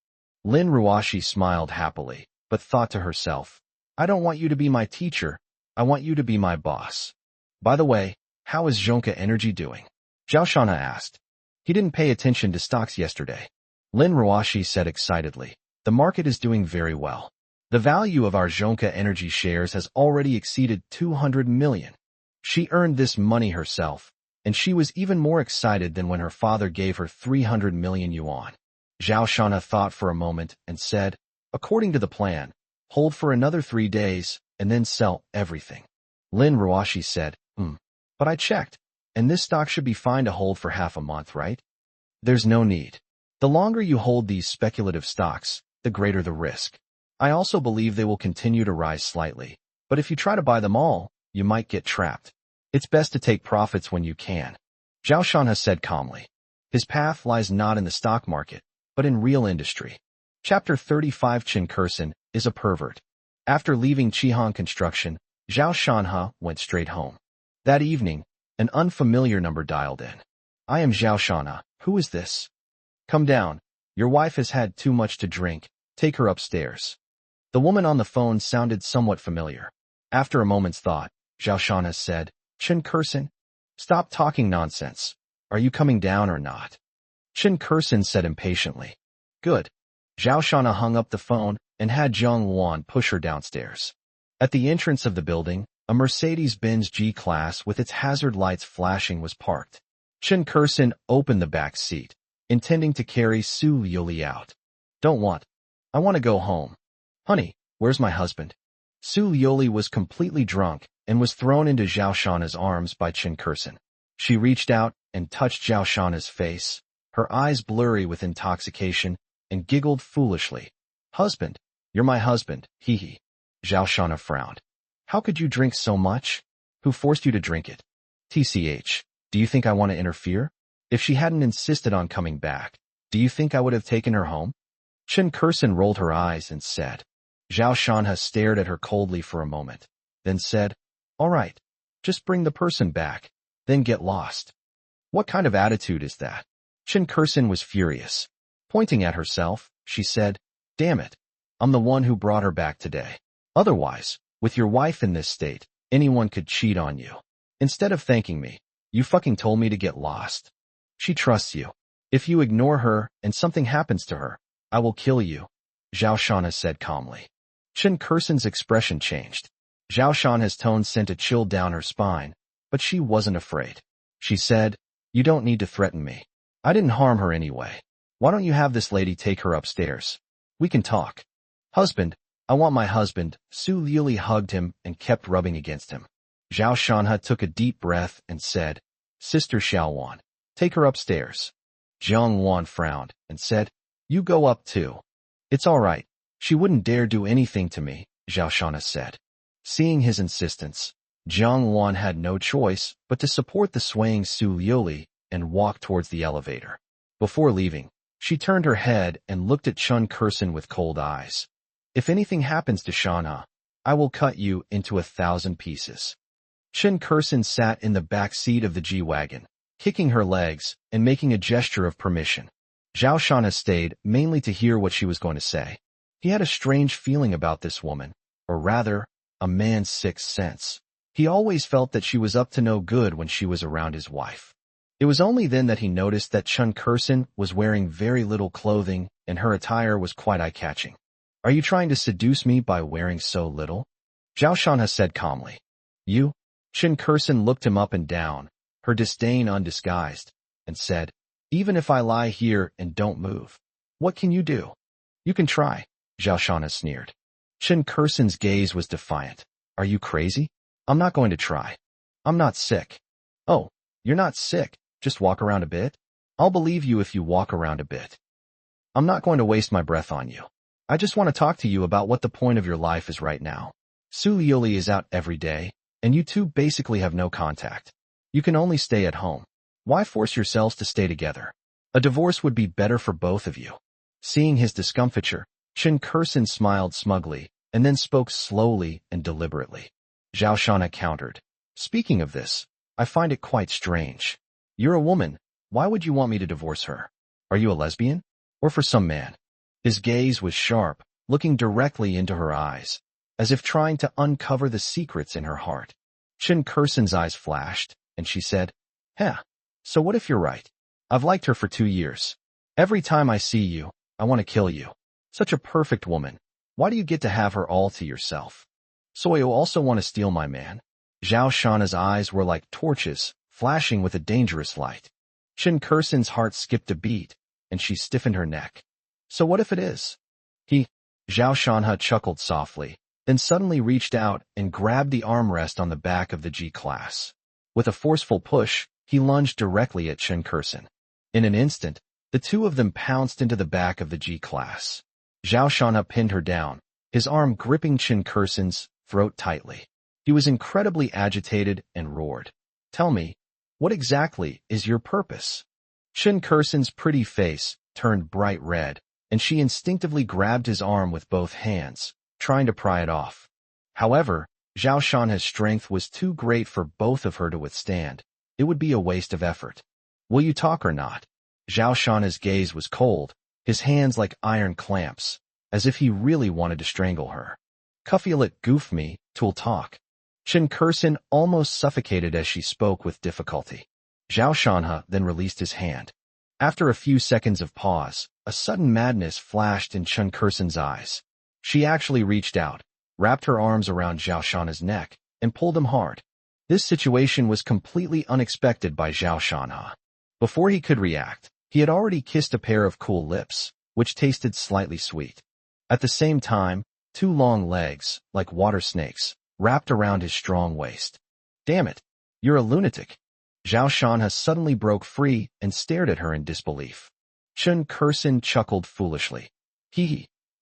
Lin Ruashi smiled happily, but thought to herself, "I don't want you to be my teacher, I want you to be my boss." By the way, how is Zhonka Energy doing? Zhao Shanha asked. He didn't pay attention to stocks yesterday. Lin Ruashi said excitedly, "The market is doing very well. The value of our Zhonka Energy shares has already exceeded 200 million. She earned this money herself, and she was even more excited than when her father gave her 300 million yuan. Zhao Shanha thought for a moment and said, "According to the plan, hold for another 3 days and then sell everything." Lin Ruashi said, But I checked, and this stock should be fine to hold for half a month, right? There's no need. The longer you hold these speculative stocks, the greater the risk. I also believe they will continue to rise slightly, but if you try to buy them all, you might get trapped. It's best to take profits when you can," Zhao Shanha said calmly. His path lies not in the stock market, but in real industry. Chapter 35 Chen Kursen is a pervert. After leaving Shihan Construction, Zhao Shanha went straight home. That evening, an unfamiliar number dialed in. "I am Zhao Shanha. Who is this?" "Come down. Your wife has had too much to drink. Take her upstairs." The woman on the phone sounded somewhat familiar. After a moment's thought, Zhao Shanha said, "Chen Kursen? Stop talking nonsense. Are you coming down or not?" Chen Kursen said impatiently. "Good." Zhao Shanha hung up the phone and had Zhang Wan push her downstairs. At the entrance of the building, a Mercedes-Benz G-Class with its hazard lights flashing was parked. Chen Kursen opened the back seat, intending to carry Su Yuli out. I want to go home." "Honey, where's my husband?" Su Yuli was completely drunk and was thrown into Zhao Shanha's arms by Chen Kursen. She reached out and touched Zhao Shanha's face, her eyes blurry with intoxication, and giggled foolishly. "Husband, you're my husband, hee." Zhao Shanha frowned. "How could you drink so much? Who forced you to drink it? TCH, do you think I want to interfere? If she hadn't insisted on coming back, do you think I would have taken her home?" Chen Kursen rolled her eyes and said. Zhao Shanha stared at her coldly for a moment, then said, "All right, just bring the person back, then get lost." What kind of attitude is that? Chen Kursen was furious. Pointing at herself, she said, "Damn it, I'm the one who brought her back today. Otherwise, with your wife in this state, anyone could cheat on you. Instead of thanking me, you fucking told me to get lost. She trusts you. If you ignore her and something happens to her, I will kill you," Zhao Shanha said calmly. Chen Kursen's expression changed. Zhao Shanha's tone sent a chill down her spine, but she wasn't afraid. She said, "You don't need to threaten me. I didn't harm her anyway. Why don't you have this lady take her upstairs? We can talk." "Husband, I want my husband." Su Liuli hugged him and kept rubbing against him. Zhao Shanha took a deep breath and said, "Sister Xiaowan, take her upstairs." Jiang Wan frowned and said, "You go up too." "It's all right. She wouldn't dare do anything to me," Zhao Shanha said. Seeing his insistence, Jiang Wan had no choice but to support the swaying Su Liuli and walk towards the elevator. Before leaving, she turned her head and looked at Chen Kursen with cold eyes. "If anything happens to Shanha, I will cut you into 1,000 pieces." Chen Kursen sat in the back seat of the G-Wagon, kicking her legs and making a gesture of permission. Zhao Shanha stayed mainly to hear what she was going to say. He had a strange feeling about this woman, or rather, a man's sixth sense. He always felt that she was up to no good when she was around his wife. It was only then that he noticed that Chen Kursen was wearing very little clothing and her attire was quite eye-catching. "Are you trying to seduce me by wearing so little?" Zhao Shanha said calmly. "You?" Chen Kursen looked him up and down, her disdain undisguised, and said, "Even if I lie here and don't move, what can you do?" "You can try," Zhao Shanha sneered. Chen Kursen's gaze was defiant. "Are you crazy? I'm not going to try. I'm not sick." "Oh, you're not sick. Just walk around a bit?" "I'll believe you if you walk around a bit. I'm not going to waste my breath on you. I just want to talk to you about what the point of your life is right now. Su Liuli is out every day, and you two basically have no contact. You can only stay at home. Why force yourselves to stay together? A divorce would be better for both of you." Seeing his discomfiture, Chen Kursen smiled smugly, and then spoke slowly and deliberately. Zhao Shanha countered, "Speaking of this, I find it quite strange. You're a woman. Why would you want me to divorce her? Are you a lesbian? Or for some man?" His gaze was sharp, looking directly into her eyes, as if trying to uncover the secrets in her heart. Chen Kursen's eyes flashed, and she said, "Heh, so what if you're right? I've liked her for 2 years. Every time I see you, I want to kill you. Such a perfect woman. Why do you get to have her all to yourself? So you also want to steal my man?" Zhao Shanha's eyes were like torches, flashing with a dangerous light. Chen Kursen's heart skipped a beat, and she stiffened her neck. "So what if it is?" Zhao Shanha chuckled softly, then suddenly reached out and grabbed the armrest on the back of the G-Class. With a forceful push, he lunged directly at Chen Kursen. In an instant, the two of them pounced into the back of the G-Class. Zhao Shanha pinned her down, his arm gripping Chen Kursen's throat tightly. He was incredibly agitated and roared, "Tell me, what exactly is your purpose?" Chen Kursen's pretty face turned bright red, and she instinctively grabbed his arm with both hands, trying to pry it off. However, Zhao Shanha's strength was too great for both of her to withstand. It would be a waste of effort. "Will you talk or not?" Zhao Shanha's gaze was cold, his hands like iron clamps, as if he really wanted to strangle her. "Cuffiolet goof me, tool talk." Chen Kursen almost suffocated as she spoke with difficulty. Zhao Shanha then released his hand. After a few seconds of pause, a sudden madness flashed in Chen Kursen's eyes. She actually reached out, wrapped her arms around Zhao Shanha's neck, and pulled him hard. This situation was completely unexpected by Zhao Shanha. Before he could react, he had already kissed a pair of cool lips, which tasted slightly sweet. At the same time, 2 long legs, like water snakes, wrapped around his strong waist. "Damn it, you're a lunatic." Zhao Shanha suddenly broke free and stared at her in disbelief. Chen Kursen chuckled foolishly.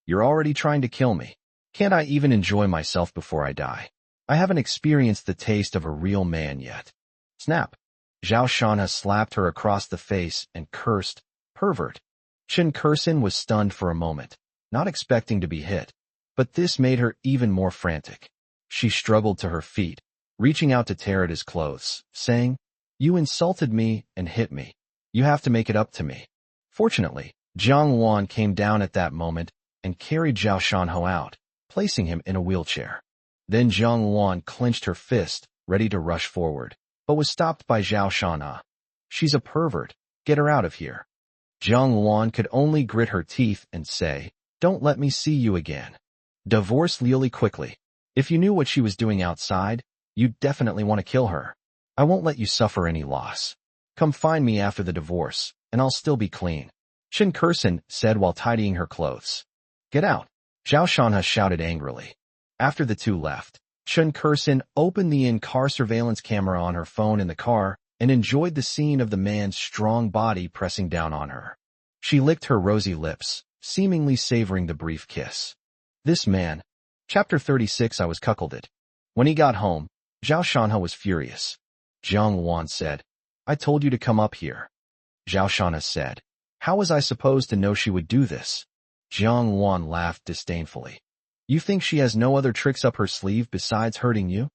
You're already trying to kill me. Can't I even enjoy myself before I die? I haven't experienced the taste of a real man yet." Snap! Zhao Shanha slapped her across the face and cursed, "Pervert." Chen Kursin was stunned for a moment, not expecting to be hit, but this made her even more frantic. She struggled to her feet, reaching out to tear at his clothes, saying, "You insulted me and hit me. You have to make it up to me." Fortunately, Jiang Wan came down at that moment and carried Zhao Shanhe out, placing him in a wheelchair. Then Jiang Wan clenched her fist, ready to rush forward, but was stopped by Zhao Shanhe. "She's a pervert. Get her out of here." Jiang Wan could only grit her teeth and say, "Don't let me see you again. Divorce Lily quickly. If you knew what she was doing outside, you'd definitely want to kill her. I won't let you suffer any loss. Come find me after the divorce, and I'll still be clean," Chen Kursin said while tidying her clothes. "Get out," Zhao Shanhe shouted angrily. After the two left, Chen Kursin opened the in-car surveillance camera on her phone in the car and enjoyed the scene of the man's strong body pressing down on her. She licked her rosy lips, seemingly savoring the brief kiss. This man. Chapter 36. I was cuckolded. When he got home, Zhao Shanhe was furious. Jiang Wan said, "I told you to come up here." Zhao Shanhe said, "How was I supposed to know she would do this?" Jiang Wan laughed disdainfully. "You think she has no other tricks up her sleeve besides hurting you?"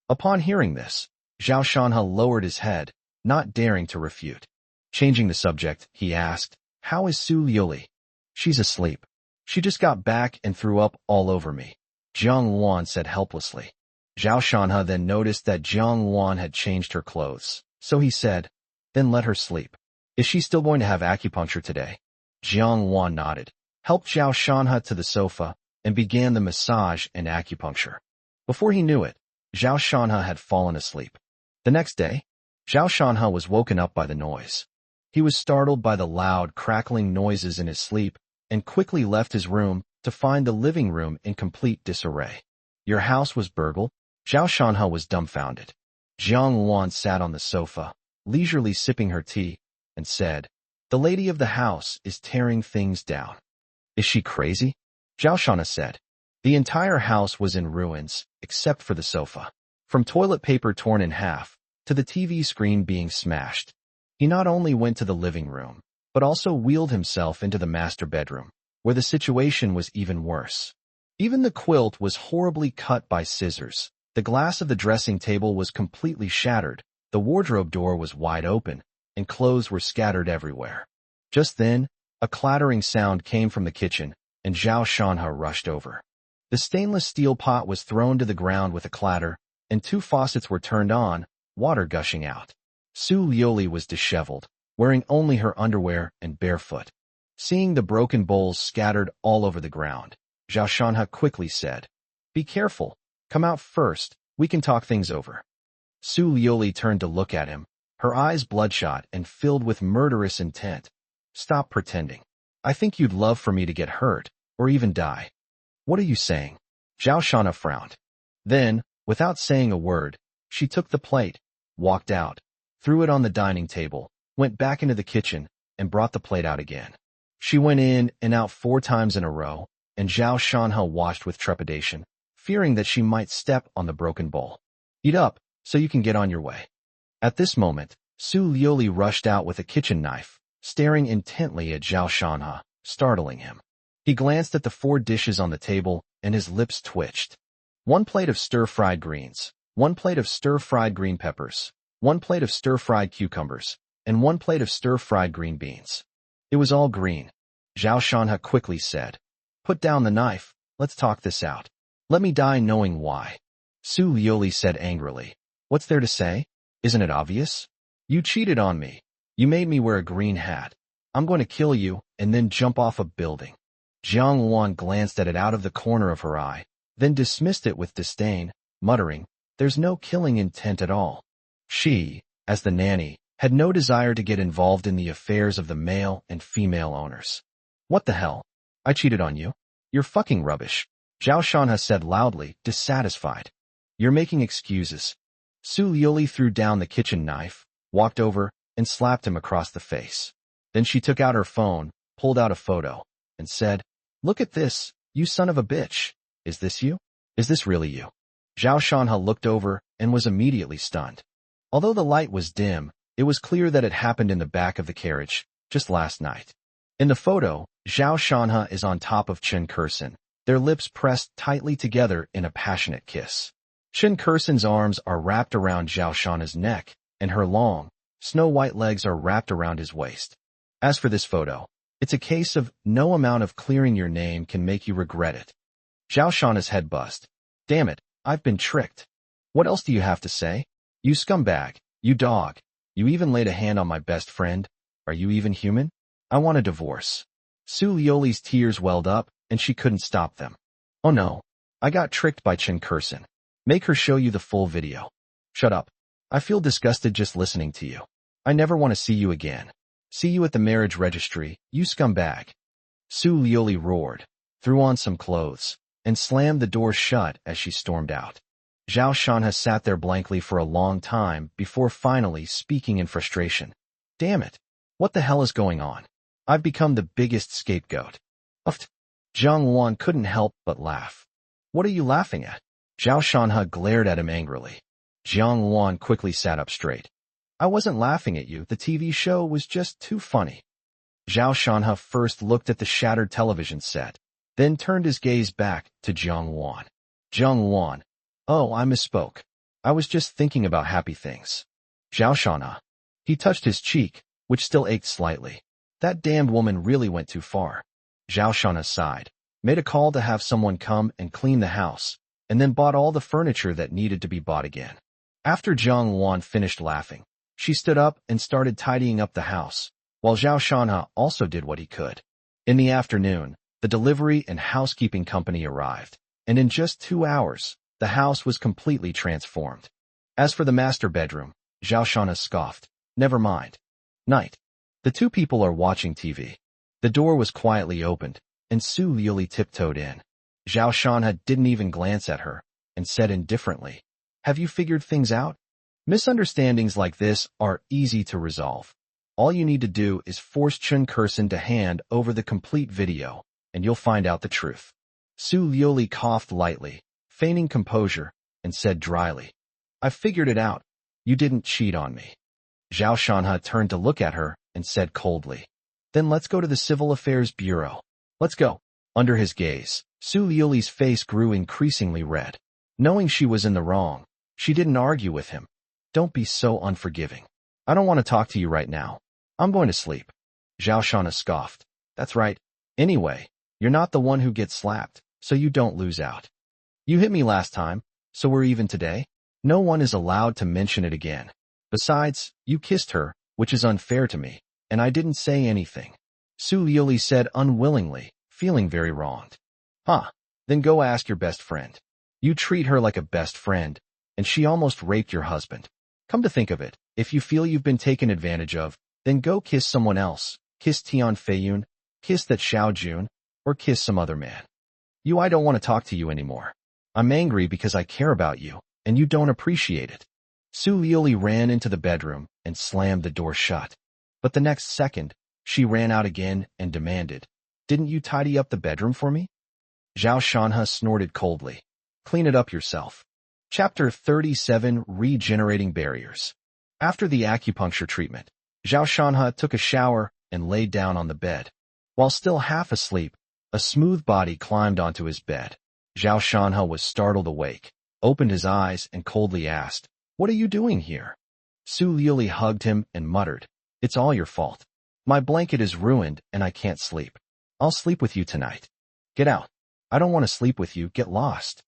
Upon hearing this, Zhao Shanhe lowered his head, not daring to refute. Changing the subject, he asked, "How is Su Liuli?" "She's asleep. She just got back and threw up all over me," Jiang Wan said helplessly. Zhao Shanhe then noticed that Jiang Wan had changed her clothes, so he said, "Then let her sleep. Is she still going to have acupuncture today?" Jiang Wan nodded, helped Zhao Shanhe to the sofa, and began the massage and acupuncture. Before he knew it, Zhao Shanhe had fallen asleep. The next day, Zhao Shanhe was woken up by the noise. He was startled by the loud, crackling noises in his sleep and quickly left his room to find the living room in complete disarray. "Your house was burgled?" Zhao Shanhe was dumbfounded. Jiang Wan sat on the sofa, leisurely sipping her tea, and said, "The lady of the house is tearing things down." "Is she crazy?" Zhao Shanhe said. The entire house was in ruins, except for the sofa. From toilet paper torn in half, to the TV screen being smashed. He not only went to the living room, but also wheeled himself into the master bedroom, where the situation was even worse. Even the quilt was horribly cut by scissors. The glass of the dressing table was completely shattered, the wardrobe door was wide open, and clothes were scattered everywhere. Just then, a clattering sound came from the kitchen, and Zhao Shanhe rushed over. The stainless steel pot was thrown to the ground with a clatter, and two faucets were turned on, water gushing out. Su Liuli was disheveled, wearing only her underwear and barefoot. Seeing the broken bowls scattered all over the ground, Zhao Shanhe quickly said, "Be careful. Come out first. We can talk things over." Su Liuli turned to look at him, her eyes bloodshot and filled with murderous intent. "Stop pretending. I think you'd love for me to get hurt, or even die." "What are you saying?" Zhao Shanhe frowned. Then, without saying a word, she took the plate, walked out, threw it on the dining table, went back into the kitchen, and brought the plate out again. She went in and out 4 times in a row, and Zhao Shanhe watched with trepidation, fearing that she might step on the broken bowl. "Eat up, so you can get on your way." At this moment, Su Liuli rushed out with a kitchen knife, staring intently at Zhao Shanhe, startling him. He glanced at the 4 dishes on the table, and his lips twitched. 1 plate of stir-fried greens, 1 plate of stir-fried green peppers, 1 plate of stir-fried cucumbers, and 1 plate of stir-fried green beans. It was all green. Zhao Shanhe quickly said, "Put down the knife, let's talk this out. Let me die knowing why." Su Liuli said angrily, "What's there to say? Isn't it obvious? You cheated on me. You made me wear a green hat. I'm going to kill you and then jump off a building." Jiang Wan glanced at it out of the corner of her eye, then dismissed it with disdain, muttering, "There's no killing intent at all." She, as the nanny, had no desire to get involved in the affairs of the male and female owners. "What the hell? I cheated on you? You're fucking rubbish," Zhao Shanhe said loudly, dissatisfied. "You're making excuses." Su Liuli threw down the kitchen knife, walked over, and slapped him across the face. Then she took out her phone, pulled out a photo, and said, "Look at this, you son of a bitch. Is this you? Is this really you?" Zhao Shanhe looked over and was immediately stunned. Although the light was dim, it was clear that it happened in the back of the carriage, just last night. In the photo, Zhao Shanhe is on top of Chen Kursin, their lips pressed tightly together in a passionate kiss. Chen Kursin's arms are wrapped around Zhao Shanhe's neck, and her long, snow-white legs are wrapped around his waist. As for this photo, it's a case of no amount of clearing your name can make you regret it. Zhao Shanhe's head buzzed. Damn it, I've been tricked. What else do you have to say? You scumbag, you dog. You even laid a hand on my best friend. Are you even human? I want a divorce. Su Liuli's tears welled up, and she couldn't stop them. Oh no, I got tricked by Chen Kursin. Make her show you the full video. Shut up. I feel disgusted just listening to you. I never want to see you again. See you at the marriage registry, you scumbag. Su Liuli roared, threw on some clothes, and slammed the door shut as she stormed out. Zhao Shanhe sat there blankly for a long time before finally speaking in frustration. Damn it. What the hell is going on? I've become the biggest scapegoat. Uft. Jiang Luan couldn't help but laugh. What are you laughing at? Zhao Shanhe glared at him angrily. Jiang Luan quickly sat up straight. I wasn't laughing at you, the TV show was just too funny. Zhao Shanhe first looked at the shattered television set, then turned his gaze back to Jiang Luan. Jiang Luan. Oh, I misspoke. I was just thinking about happy things. Zhao Shanhe. He touched his cheek, which still ached slightly. That damned woman really went too far. Zhao Shanhe sighed, made a call to have someone come and clean the house, and then bought all the furniture that needed to be bought again. After Jiang Luan finished laughing, she stood up and started tidying up the house, while Zhao Shanhe also did what he could. In the afternoon, the delivery and housekeeping company arrived, and in just 2 hours, the house was completely transformed. As for the master bedroom, Zhao Shanhe scoffed. Never mind. Night. The two people are watching TV. The door was quietly opened, and Su Liuli tiptoed in. Zhao Shanhe didn't even glance at her, and said indifferently, Have you figured things out? Misunderstandings like this are easy to resolve. All you need to do is force Chen Kursin to hand over the complete video, and you'll find out the truth. Su Liuli coughed lightly, feigning composure, and said dryly, I figured it out. You didn't cheat on me. Zhao Shanhe turned to look at her and said coldly, Then let's go to the Civil Affairs Bureau. Let's go. Under his gaze, Su Liuli's face grew increasingly red. Knowing she was in the wrong, she didn't argue with him. Don't be so unforgiving. I don't want to talk to you right now. I'm going to sleep. Zhao Shanhe scoffed. That's right. Anyway, you're not the one who gets slapped, so you don't lose out. You hit me last time, so we're even today. No one is allowed to mention it again. Besides, you kissed her, which is unfair to me, and I didn't say anything. Su Liuli said unwillingly, feeling very wronged. Huh, then go ask your best friend. You treat her like a best friend, and she almost raped your husband. Come to think of it, if you feel you've been taken advantage of, then go kiss someone else. Kiss Tian Feiyun, kiss that Xiao Jun, or kiss some other man. I don't want to talk to you anymore. I'm angry because I care about you, and you don't appreciate it. Su Liuli ran into the bedroom and slammed the door shut. But the next second, she ran out again and demanded, Didn't you tidy up the bedroom for me? Zhao Shanhe snorted coldly. Clean it up yourself. Chapter 37 Regenerating Barriers. After the acupuncture treatment, Zhao Shanhe took a shower and laid down on the bed. While still half asleep, a smooth body climbed onto his bed. Zhao Shanhe was startled awake, opened his eyes and coldly asked, What are you doing here? Su Liuli hugged him and muttered, It's all your fault. My blanket is ruined and I can't sleep. I'll sleep with you tonight. Get out. I don't want to sleep with you, get lost.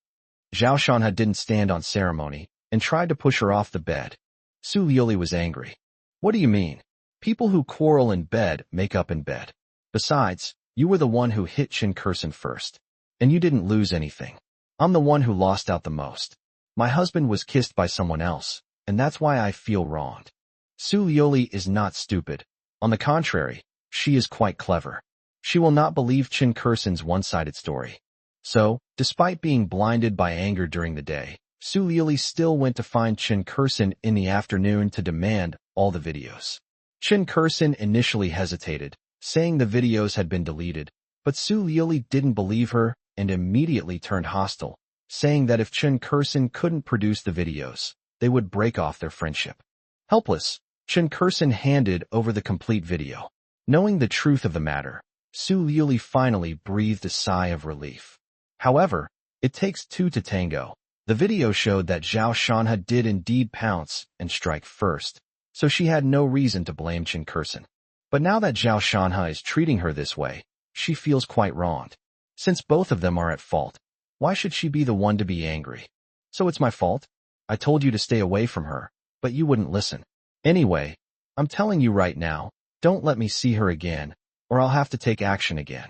Zhao Shanhe didn't stand on ceremony and tried to push her off the bed. Su Liuli was angry. What do you mean? People who quarrel in bed make up in bed. Besides, you were the one who hit Chen Kursin first, and you didn't lose anything. I'm the one who lost out the most. My husband was kissed by someone else, and that's why I feel wronged. Su Liuli is not stupid. On the contrary, she is quite clever. She will not believe Chen Kursin's one-sided story. So, despite being blinded by anger during the day, Su Liuli still went to find Chen Kursin in the afternoon to demand all the videos. Chen Kursin initially hesitated, saying the videos had been deleted, but Su Liuli didn't believe her and immediately turned hostile, saying that if Chen Kursin couldn't produce the videos, they would break off their friendship. Helpless, Chen Kursin handed over the complete video. Knowing the truth of the matter, Su Liuli finally breathed a sigh of relief. However, it takes two to tango. The video showed that Zhao Shanha did indeed pounce and strike first, so she had no reason to blame Chen Kursen. But now that Zhao Shanha is treating her this way, she feels quite wronged. Since both of them are at fault, why should she be the one to be angry? So it's my fault? I told you to stay away from her, but you wouldn't listen. Anyway, I'm telling you right now, don't let me see her again, or I'll have to take action again.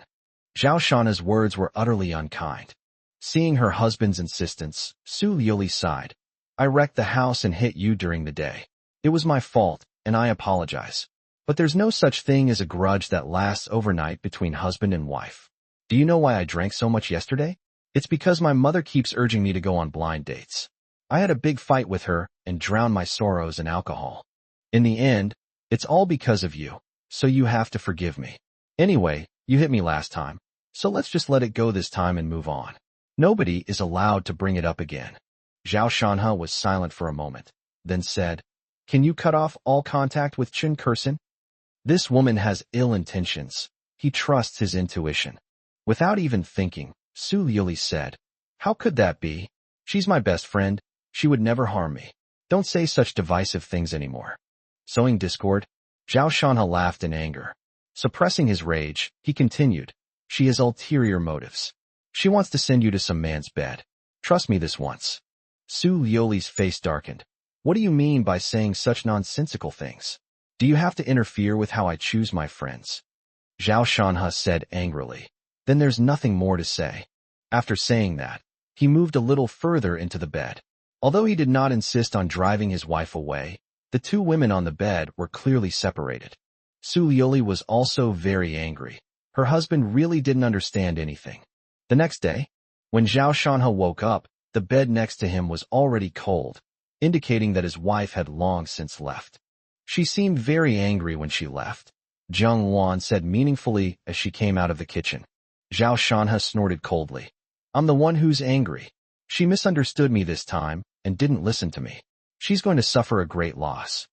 Zhao Shanna's words were utterly unkind. Seeing her husband's insistence, Su Liuli sighed. I wrecked the house and hit you during the day. It was my fault, and I apologize. But there's no such thing as a grudge that lasts overnight between husband and wife. Do you know why I drank so much yesterday? It's because my mother keeps urging me to go on blind dates. I had a big fight with her and drowned my sorrows in alcohol. In the end, it's all because of you, so you have to forgive me. Anyway, you hit me last time, so let's just let it go this time and move on. Nobody is allowed to bring it up again. Zhao Shanha was silent for a moment, then said, Can you cut off all contact with Chen Kursen? This woman has ill intentions. He trusts his intuition. Without even thinking, Su Liuli said, How could that be? She's my best friend. She would never harm me. Don't say such divisive things anymore. Sowing discord, Zhao Shanha laughed in anger. Suppressing his rage, he continued, She has ulterior motives. She wants to send you to some man's bed. Trust me this once. Su Liuli's face darkened. What do you mean by saying such nonsensical things? Do you have to interfere with how I choose my friends? Zhao Shanha said angrily. Then there's nothing more to say. After saying that, he moved a little further into the bed. Although he did not insist on driving his wife away, the two women on the bed were clearly separated. Su Liuli was also very angry. Her husband really didn't understand anything. The next day, when Zhao Shanha woke up, the bed next to him was already cold, indicating that his wife had long since left. She seemed very angry when she left. Zheng Wan said meaningfully as she came out of the kitchen. Zhao Shanha snorted coldly. I'm the one who's angry. She misunderstood me this time and didn't listen to me. She's going to suffer a great loss.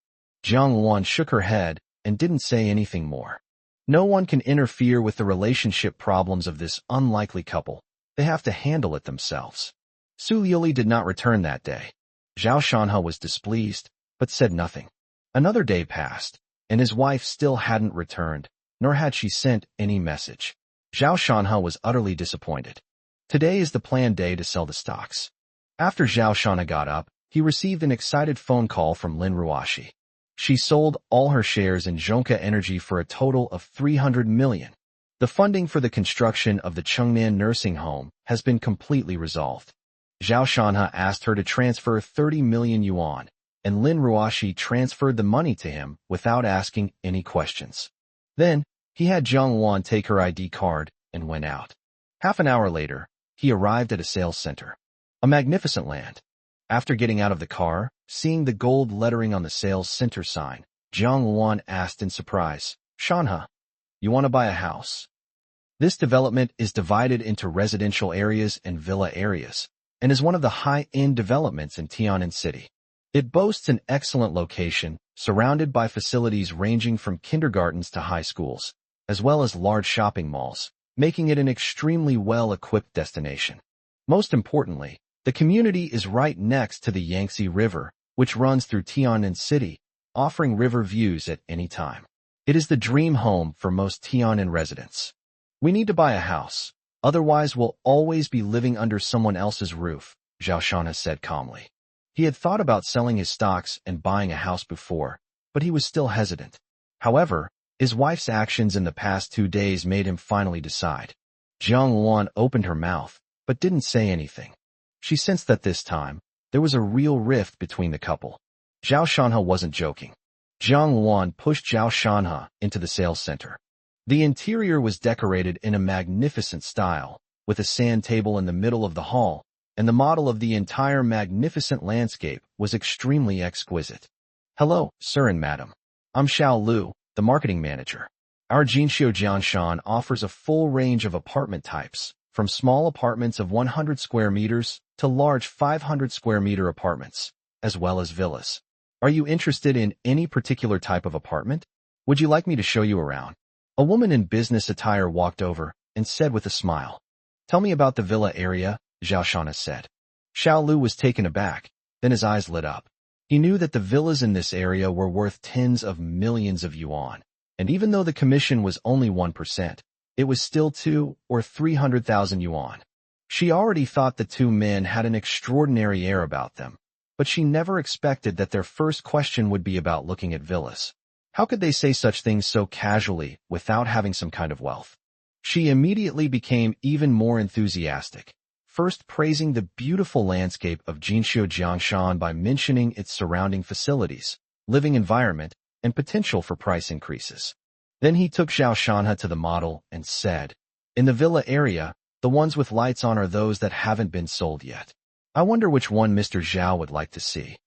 Zheng Wan shook her head and didn't say anything more. No one can interfere with the relationship problems of this unlikely couple. They have to handle it themselves. Su Liuli did not return that day. Zhao Shanha was displeased, but said nothing. Another day passed, and his wife still hadn't returned, nor had she sent any message. Zhao Shanha was utterly disappointed. Today is the planned day to sell the stocks. After Zhao Shanha got up, he received an excited phone call from Lin Ruashi. She sold all her shares in Zhongke Energy for a total of 300 million. The funding for the construction of the Chengnan nursing home has been completely resolved. Zhao Shanha asked her to transfer 30 million yuan, and Lin Ruashi transferred the money to him without asking any questions. Then, he had Zheng Wan take her ID card and went out. Half an hour later, he arrived at a sales center. A magnificent land. After getting out of the car, seeing the gold lettering on the sales center sign, Zheng Wan asked in surprise, Shanha, you want to buy a house? This development is divided into residential areas and villa areas, and is one of the high-end developments in Tian'an City. It boasts an excellent location, surrounded by facilities ranging from kindergartens to high schools, as well as large shopping malls, making it an extremely well-equipped destination. Most importantly, the community is right next to the Yangtze River, which runs through Tian'an City, offering river views at any time. It is the dream home for most Tian'an residents. We need to buy a house, otherwise we'll always be living under someone else's roof, Zhao Shanha said calmly. He had thought about selling his stocks and buying a house before, but he was still hesitant. However, his wife's actions in the past 2 days made him finally decide. Zheng Wan opened her mouth, but didn't say anything. She sensed that this time, there was a real rift between the couple. Zhao Shanha wasn't joking. Zheng Wan pushed Zhao Shanha into the sales center. The interior was decorated in a magnificent style, with a sand table in the middle of the hall, and the model of the entire magnificent landscape was extremely exquisite. Hello, sir and madam. I'm Xiao Lu, the marketing manager. Our Jinxiu Jianshan offers a full range of apartment types, from small apartments of 100 square meters to large 500 square meter apartments, as well as villas. Are you interested in any particular type of apartment? Would you like me to show you around? A woman in business attire walked over and said with a smile, "Tell me about the villa area," Zhao Shana said. Xiao Lu was taken aback, then his eyes lit up. He knew that the villas in this area were worth tens of millions of yuan, and even though the commission was only 1%, it was still 2 or 300,000 yuan. She already thought the two men had an extraordinary air about them, but she never expected that their first question would be about looking at villas. How could they say such things so casually without having some kind of wealth? She immediately became even more enthusiastic, first praising the beautiful landscape of Jinxiu Jiangshan by mentioning its surrounding facilities, living environment, and potential for price increases. Then he took Zhao Shanha to the model and said, "In the villa area, the ones with lights on are those that haven't been sold yet. I wonder which one Mr. Zhao would like to see."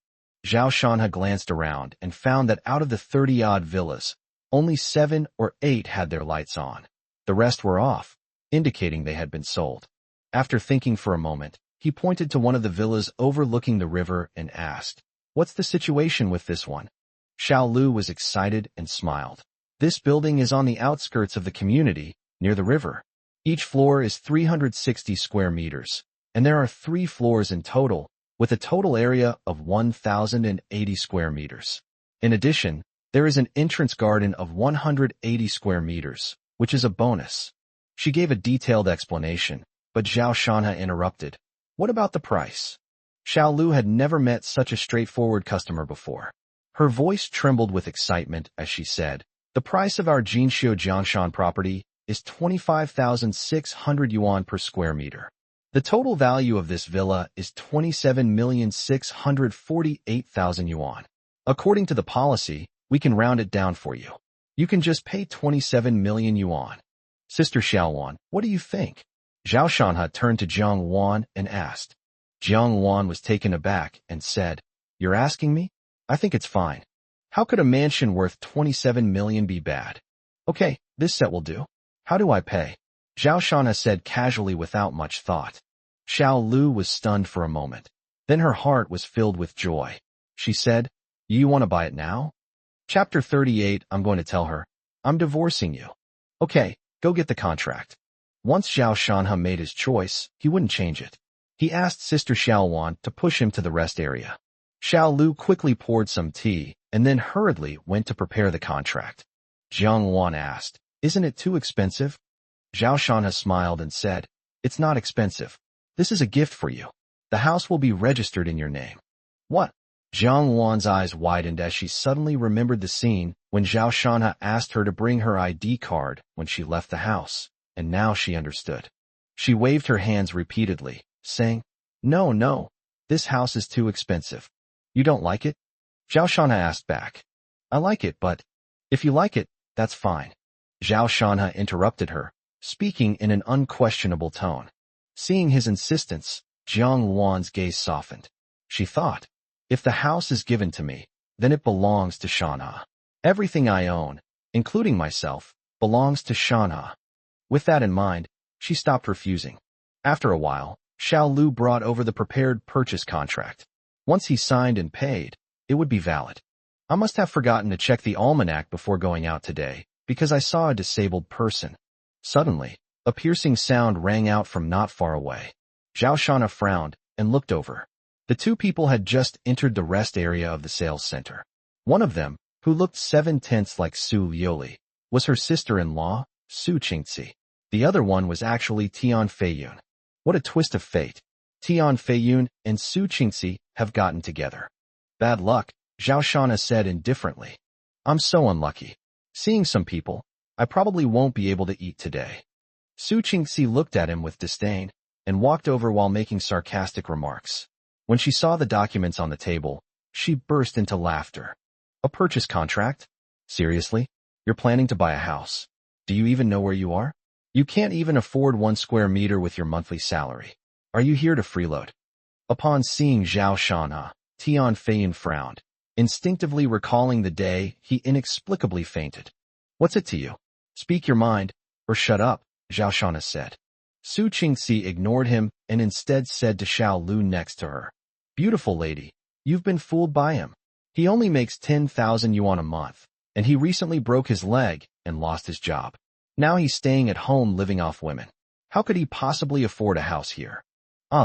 Zhao Shanha glanced around and found that out of the 30-odd villas, only 7 or 8 had their lights on. The rest were off, indicating they had been sold. After thinking for a moment, he pointed to one of the villas overlooking the river and asked, "What's the situation with this one?" Xiao Lu was excited and smiled. "This building is on the outskirts of the community, near the river. Each floor is 360 square meters, and there are 3 floors in total, with a total area of 1,080 square meters. In addition, there is an entrance garden of 180 square meters, which is a bonus." She gave a detailed explanation, but Zhao Shanha interrupted. "What about the price?" Xiao Lu had never met such a straightforward customer before. Her voice trembled with excitement as she said, "The price of our Jinxiu Jiangshan property is 25,600 yuan per square meter. The total value of this villa is 27,648,000 yuan. According to the policy, we can round it down for you. You can just pay 27 million yuan. Sister Xiaowan, what do you think?" Zhao Shanha turned to Jiang Wan and asked. Jiang Wan was taken aback and said, "You're asking me? I think it's fine. How could a mansion worth 27 million be bad? Okay, this set will do. How do I pay?" Zhao Shanha said casually without much thought. Xiao Lu was stunned for a moment. Then her heart was filled with joy. She said, "You want to buy it now?" Chapter 38. I'm going to tell her, "I'm divorcing you." Okay, go get the contract. Once Zhao Shanha made his choice, he wouldn't change it. He asked Sister Xiaowan to push him to the rest area. Xiao Lu quickly poured some tea and then hurriedly went to prepare the contract. Jiang Wan asked, "Isn't it too expensive?" Zhao Shanha smiled and said, "It's not expensive. This is a gift for you. The house will be registered in your name." "What?" Jiang Wan's eyes widened as she suddenly remembered the scene when Zhao Shanha asked her to bring her ID card when she left the house, and now she understood. She waved her hands repeatedly, saying, No, this house is too expensive. You don't like it?" Zhao Shanha asked back. "I like it, but if you like it, that's fine." Zhao Shanha interrupted her, speaking in an unquestionable tone. Seeing his insistence, Jiang Wan's gaze softened. She thought, if the house is given to me, then it belongs to Shanha. Everything I own, including myself, belongs to Shanha. With that in mind, she stopped refusing. After a while, Xiao Lu brought over the prepared purchase contract. Once he signed and paid, it would be valid. "I must have forgotten to check the almanac before going out today, because I saw a disabled person." Suddenly, a piercing sound rang out from not far away. Zhao Shanha frowned and looked over. The two people had just entered the rest area of the sales center. One of them, who looked 7/10 like Su Liuli, was her sister-in-law, Su Qingzi. The other one was actually Tian Feiyun. What a twist of fate. Tian Feiyun and Su Qingzi have gotten together. "Bad luck," Zhao Shanha said indifferently. "I'm so unlucky. Seeing some people, I probably won't be able to eat today." Su Qingzi looked at him with disdain and walked over while making sarcastic remarks. When she saw the documents on the table, she burst into laughter. "A purchase contract? Seriously? You're planning to buy a house? Do you even know where you are? You can't even afford 1 square meter with your monthly salary. Are you here to freeload?" Upon seeing Zhao Shanha, Tian Feiyun frowned, instinctively recalling the day he inexplicably fainted. "What's it to you? Speak your mind, or shut up," Zhao Shanha said. Su Qingzi ignored him and instead said to Xiao Lu next to her, "Beautiful lady, you've been fooled by him. He only makes 10,000 yuan a month, and he recently broke his leg and lost his job. Now he's staying at home living off women. How could he possibly afford a house here?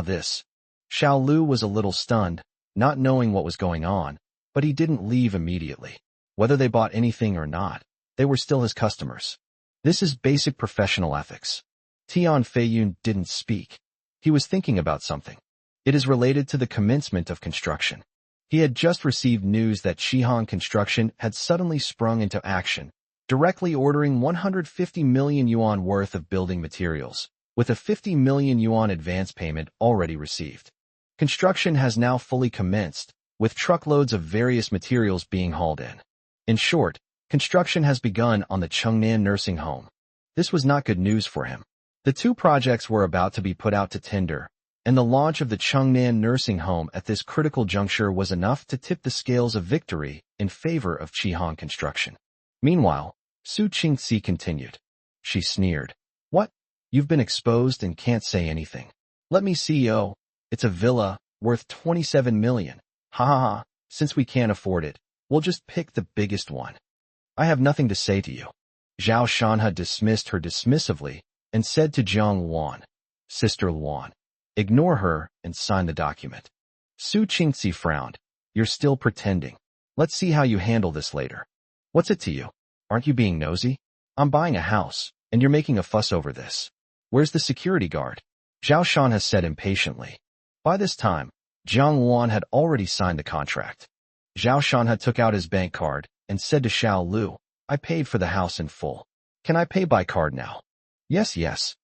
This. Xiao Lu was a little stunned, not knowing what was going on, but he didn't leave immediately. Whether they bought anything or not, they were still his customers. This is basic professional ethics. Tian Feiyun didn't speak. He was thinking about something. It is related to the commencement of construction. He had just received news that Shihan Construction had suddenly sprung into action, directly ordering 150 million yuan worth of building materials, with a 50 million yuan advance payment already received. Construction has now fully commenced, with truckloads of various materials being hauled in. In short, construction has begun on the Chengnan nursing home. This was not good news for him. The two projects were about to be put out to tender, and the launch of the Chengnan nursing home at this critical juncture was enough to tip the scales of victory in favor of Shihan Construction. Meanwhile, Su Qingxi continued. She sneered. What? You've been exposed and can't say anything. Let me see. Oh, it's a villa, worth 27 million. Ha ha ha, since we can't afford it, we'll just pick the biggest one. I have nothing to say to you. Zhao Shanha dismissed her dismissively and said to Jiang Luan, Sister Luan, ignore her and sign the document. Su Qingxi frowned. You're still pretending. Let's see how you handle this later. What's it to you? Aren't you being nosy? I'm buying a house, and you're making a fuss over this. Where's the security guard? Zhao Shanha said impatiently. By this time, Jiang Luan had already signed the contract. Zhao Shanha took out his bank card and said to Xiao Lu, I paid for the house in full. Can I pay by card now? Yes, yes.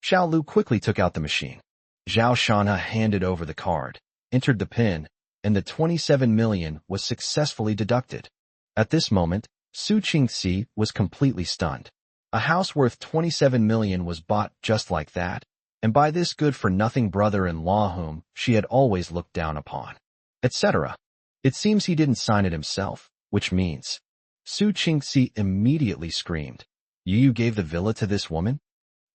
Xiao Lu quickly took out the machine. Zhao Shanha handed over the card, entered the PIN, and the 27 million was successfully deducted. At this moment, Su Qingxi was completely stunned. A house worth 27 million was bought just like that, and by this good-for-nothing brother-in-law whom she had always looked down upon, etc. It seems he didn't sign it himself, which means... Su Qingxi immediately screamed, You gave the villa to this woman?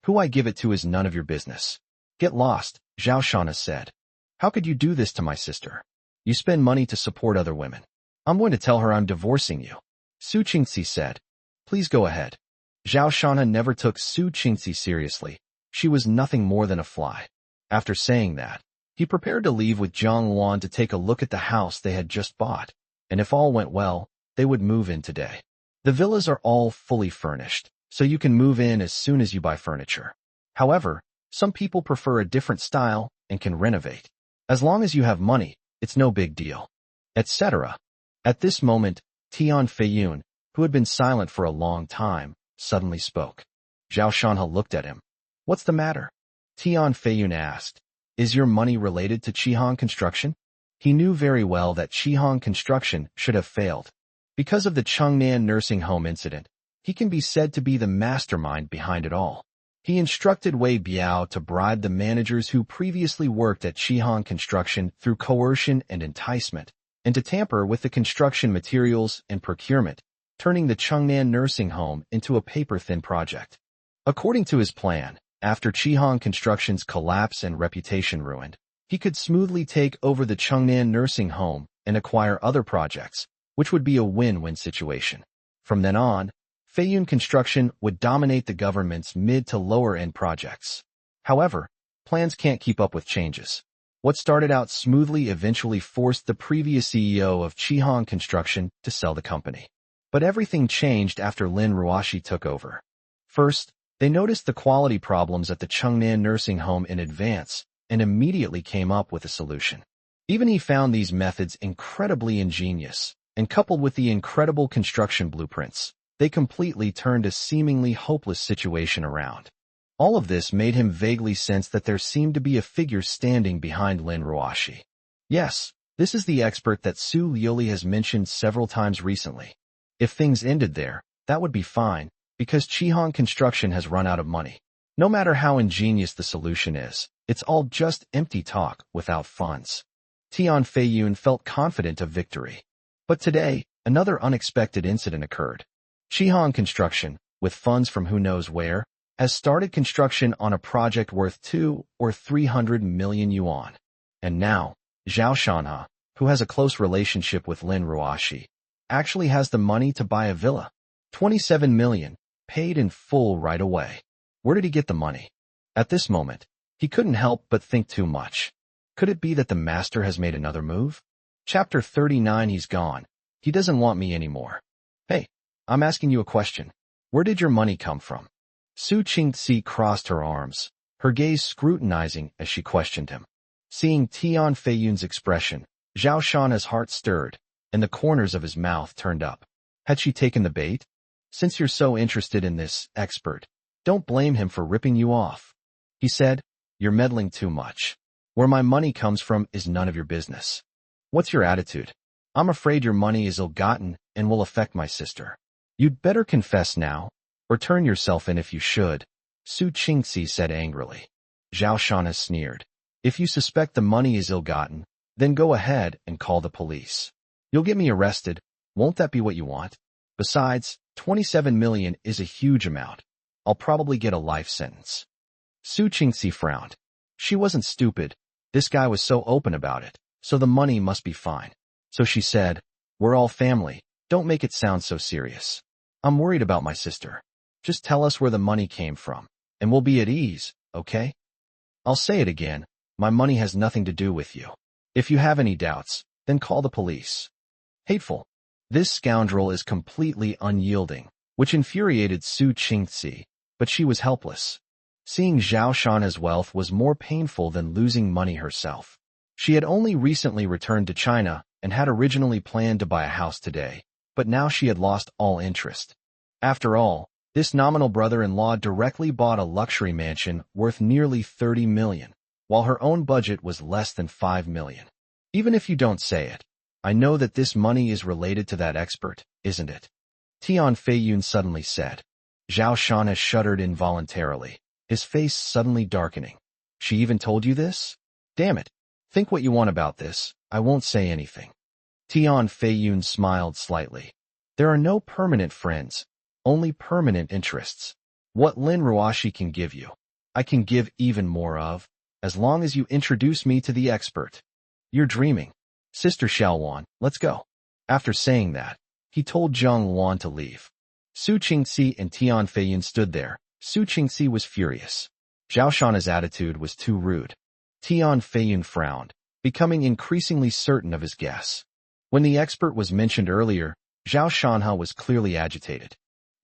Who I give it to is none of your business. Get lost, Zhao Shanha said. How could you do this to my sister? You spend money to support other women. I'm going to tell her I'm divorcing you. Su Qingxi said. Please go ahead. Zhao Shanha never took Su Qingxi seriously. She was nothing more than a fly. After saying that, he prepared to leave with Jiang Luan to take a look at the house they had just bought, and if all went well, they would move in today. The villas are all fully furnished, so you can move in as soon as you buy furniture. However, some people prefer a different style and can renovate. As long as you have money, it's no big deal. Etc. At this moment, Tian Feiyun, who had been silent for a long time, suddenly spoke. Zhao Shanha looked at him. What's the matter? Tian Feiyun asked. Is your money related to Shihan Construction? He knew very well that Shihan Construction should have failed. Because of the Chengnan nursing home incident, he can be said to be the mastermind behind it all. He instructed Wei Biao to bribe the managers who previously worked at Shihan Construction through coercion and enticement, and to tamper with the construction materials and procurement, turning the Chengnan nursing home into a paper-thin project. According to his plan, after Shihan Construction's collapse and reputation ruined, he could smoothly take over the Chengnan nursing home and acquire other projects, which would be a win-win situation. From then on, Feiyun Construction would dominate the government's mid to lower-end projects. However, plans can't keep up with changes. What started out smoothly eventually forced the previous CEO of Shihan Construction to sell the company. But everything changed after Lin Ruoxi took over. First, they noticed the quality problems at the Chengnan nursing home in advance and immediately came up with a solution. Even he found these methods incredibly ingenious, and coupled with the incredible construction blueprints, they completely turned a seemingly hopeless situation around. All of this made him vaguely sense that there seemed to be a figure standing behind Lin Ruoxi. Yes, this is the expert that Su Liuli has mentioned several times recently. If things ended there, that would be fine, because Shihan Construction has run out of money. No matter how ingenious the solution is, it's all just empty talk without funds. Tian Feiyun felt confident of victory. But today, another unexpected incident occurred. Shihan Construction, with funds from who knows where, has started construction on a project worth 200 or 300 million yuan. And now, Zhao Shanha, who has a close relationship with Lin Ruoxi, actually has the money to buy a villa. 27 million, paid in full right away. Where did he get the money? At this moment, he couldn't help but think too much. Could it be that the master has made another move? Chapter 39. He's gone. He doesn't want me anymore. Hey, I'm asking you a question. Where did your money come from? Su Qingxi crossed her arms, her gaze scrutinizing as she questioned him. Seeing Tian Feiyun's expression, Zhao Shanna's heart stirred, and the corners of his mouth turned up. Had she taken the bait? Since you're so interested in this expert, don't blame him for ripping you off. He said, you're meddling too much. Where my money comes from is none of your business. What's your attitude? I'm afraid your money is ill-gotten and will affect my sister. You'd better confess now, or turn yourself in if you should, Su Qingxi said angrily. Zhao Shanna sneered. If you suspect the money is ill-gotten, then go ahead and call the police. You'll get me arrested. Won't that be what you want? Besides, 27 million is a huge amount. I'll probably get a life sentence. Su Qingxi frowned. She wasn't stupid. This guy was so open about it, so the money must be fine. So she said, we're all family. Don't make it sound so serious. I'm worried about my sister. Just tell us where the money came from, and we'll be at ease, okay? I'll say it again. My money has nothing to do with you. If you have any doubts, then call the police. Hateful. This scoundrel is completely unyielding, which infuriated Su Qingxi, but she was helpless. Seeing Zhao Shanna's wealth was more painful than losing money herself. She had only recently returned to China and had originally planned to buy a house today, but now she had lost all interest. After all, this nominal brother-in-law directly bought a luxury mansion worth nearly 30 million, while her own budget was less than 5 million. Even if you don't say it, I know that this money is related to that expert, isn't it? Tian Feiyun suddenly said. Zhao Shanna shuddered involuntarily, his face suddenly darkening. She even told you this? Damn it. Think what you want about this. I won't say anything. Tian Feiyun smiled slightly. There are no permanent friends, only permanent interests. What Lin Ruoxi can give you, I can give even more of, as long as you introduce me to the expert. You're dreaming. Sister Xiaowan, let's go. After saying that, he told Zheng Wan to leave. Su Qingxi and Tian Feiyun stood there. Su Qingxi was furious. Zhao Shanna's attitude was too rude. Tian Feiyun frowned, becoming increasingly certain of his guess. When the expert was mentioned earlier, Zhao Shanha was clearly agitated.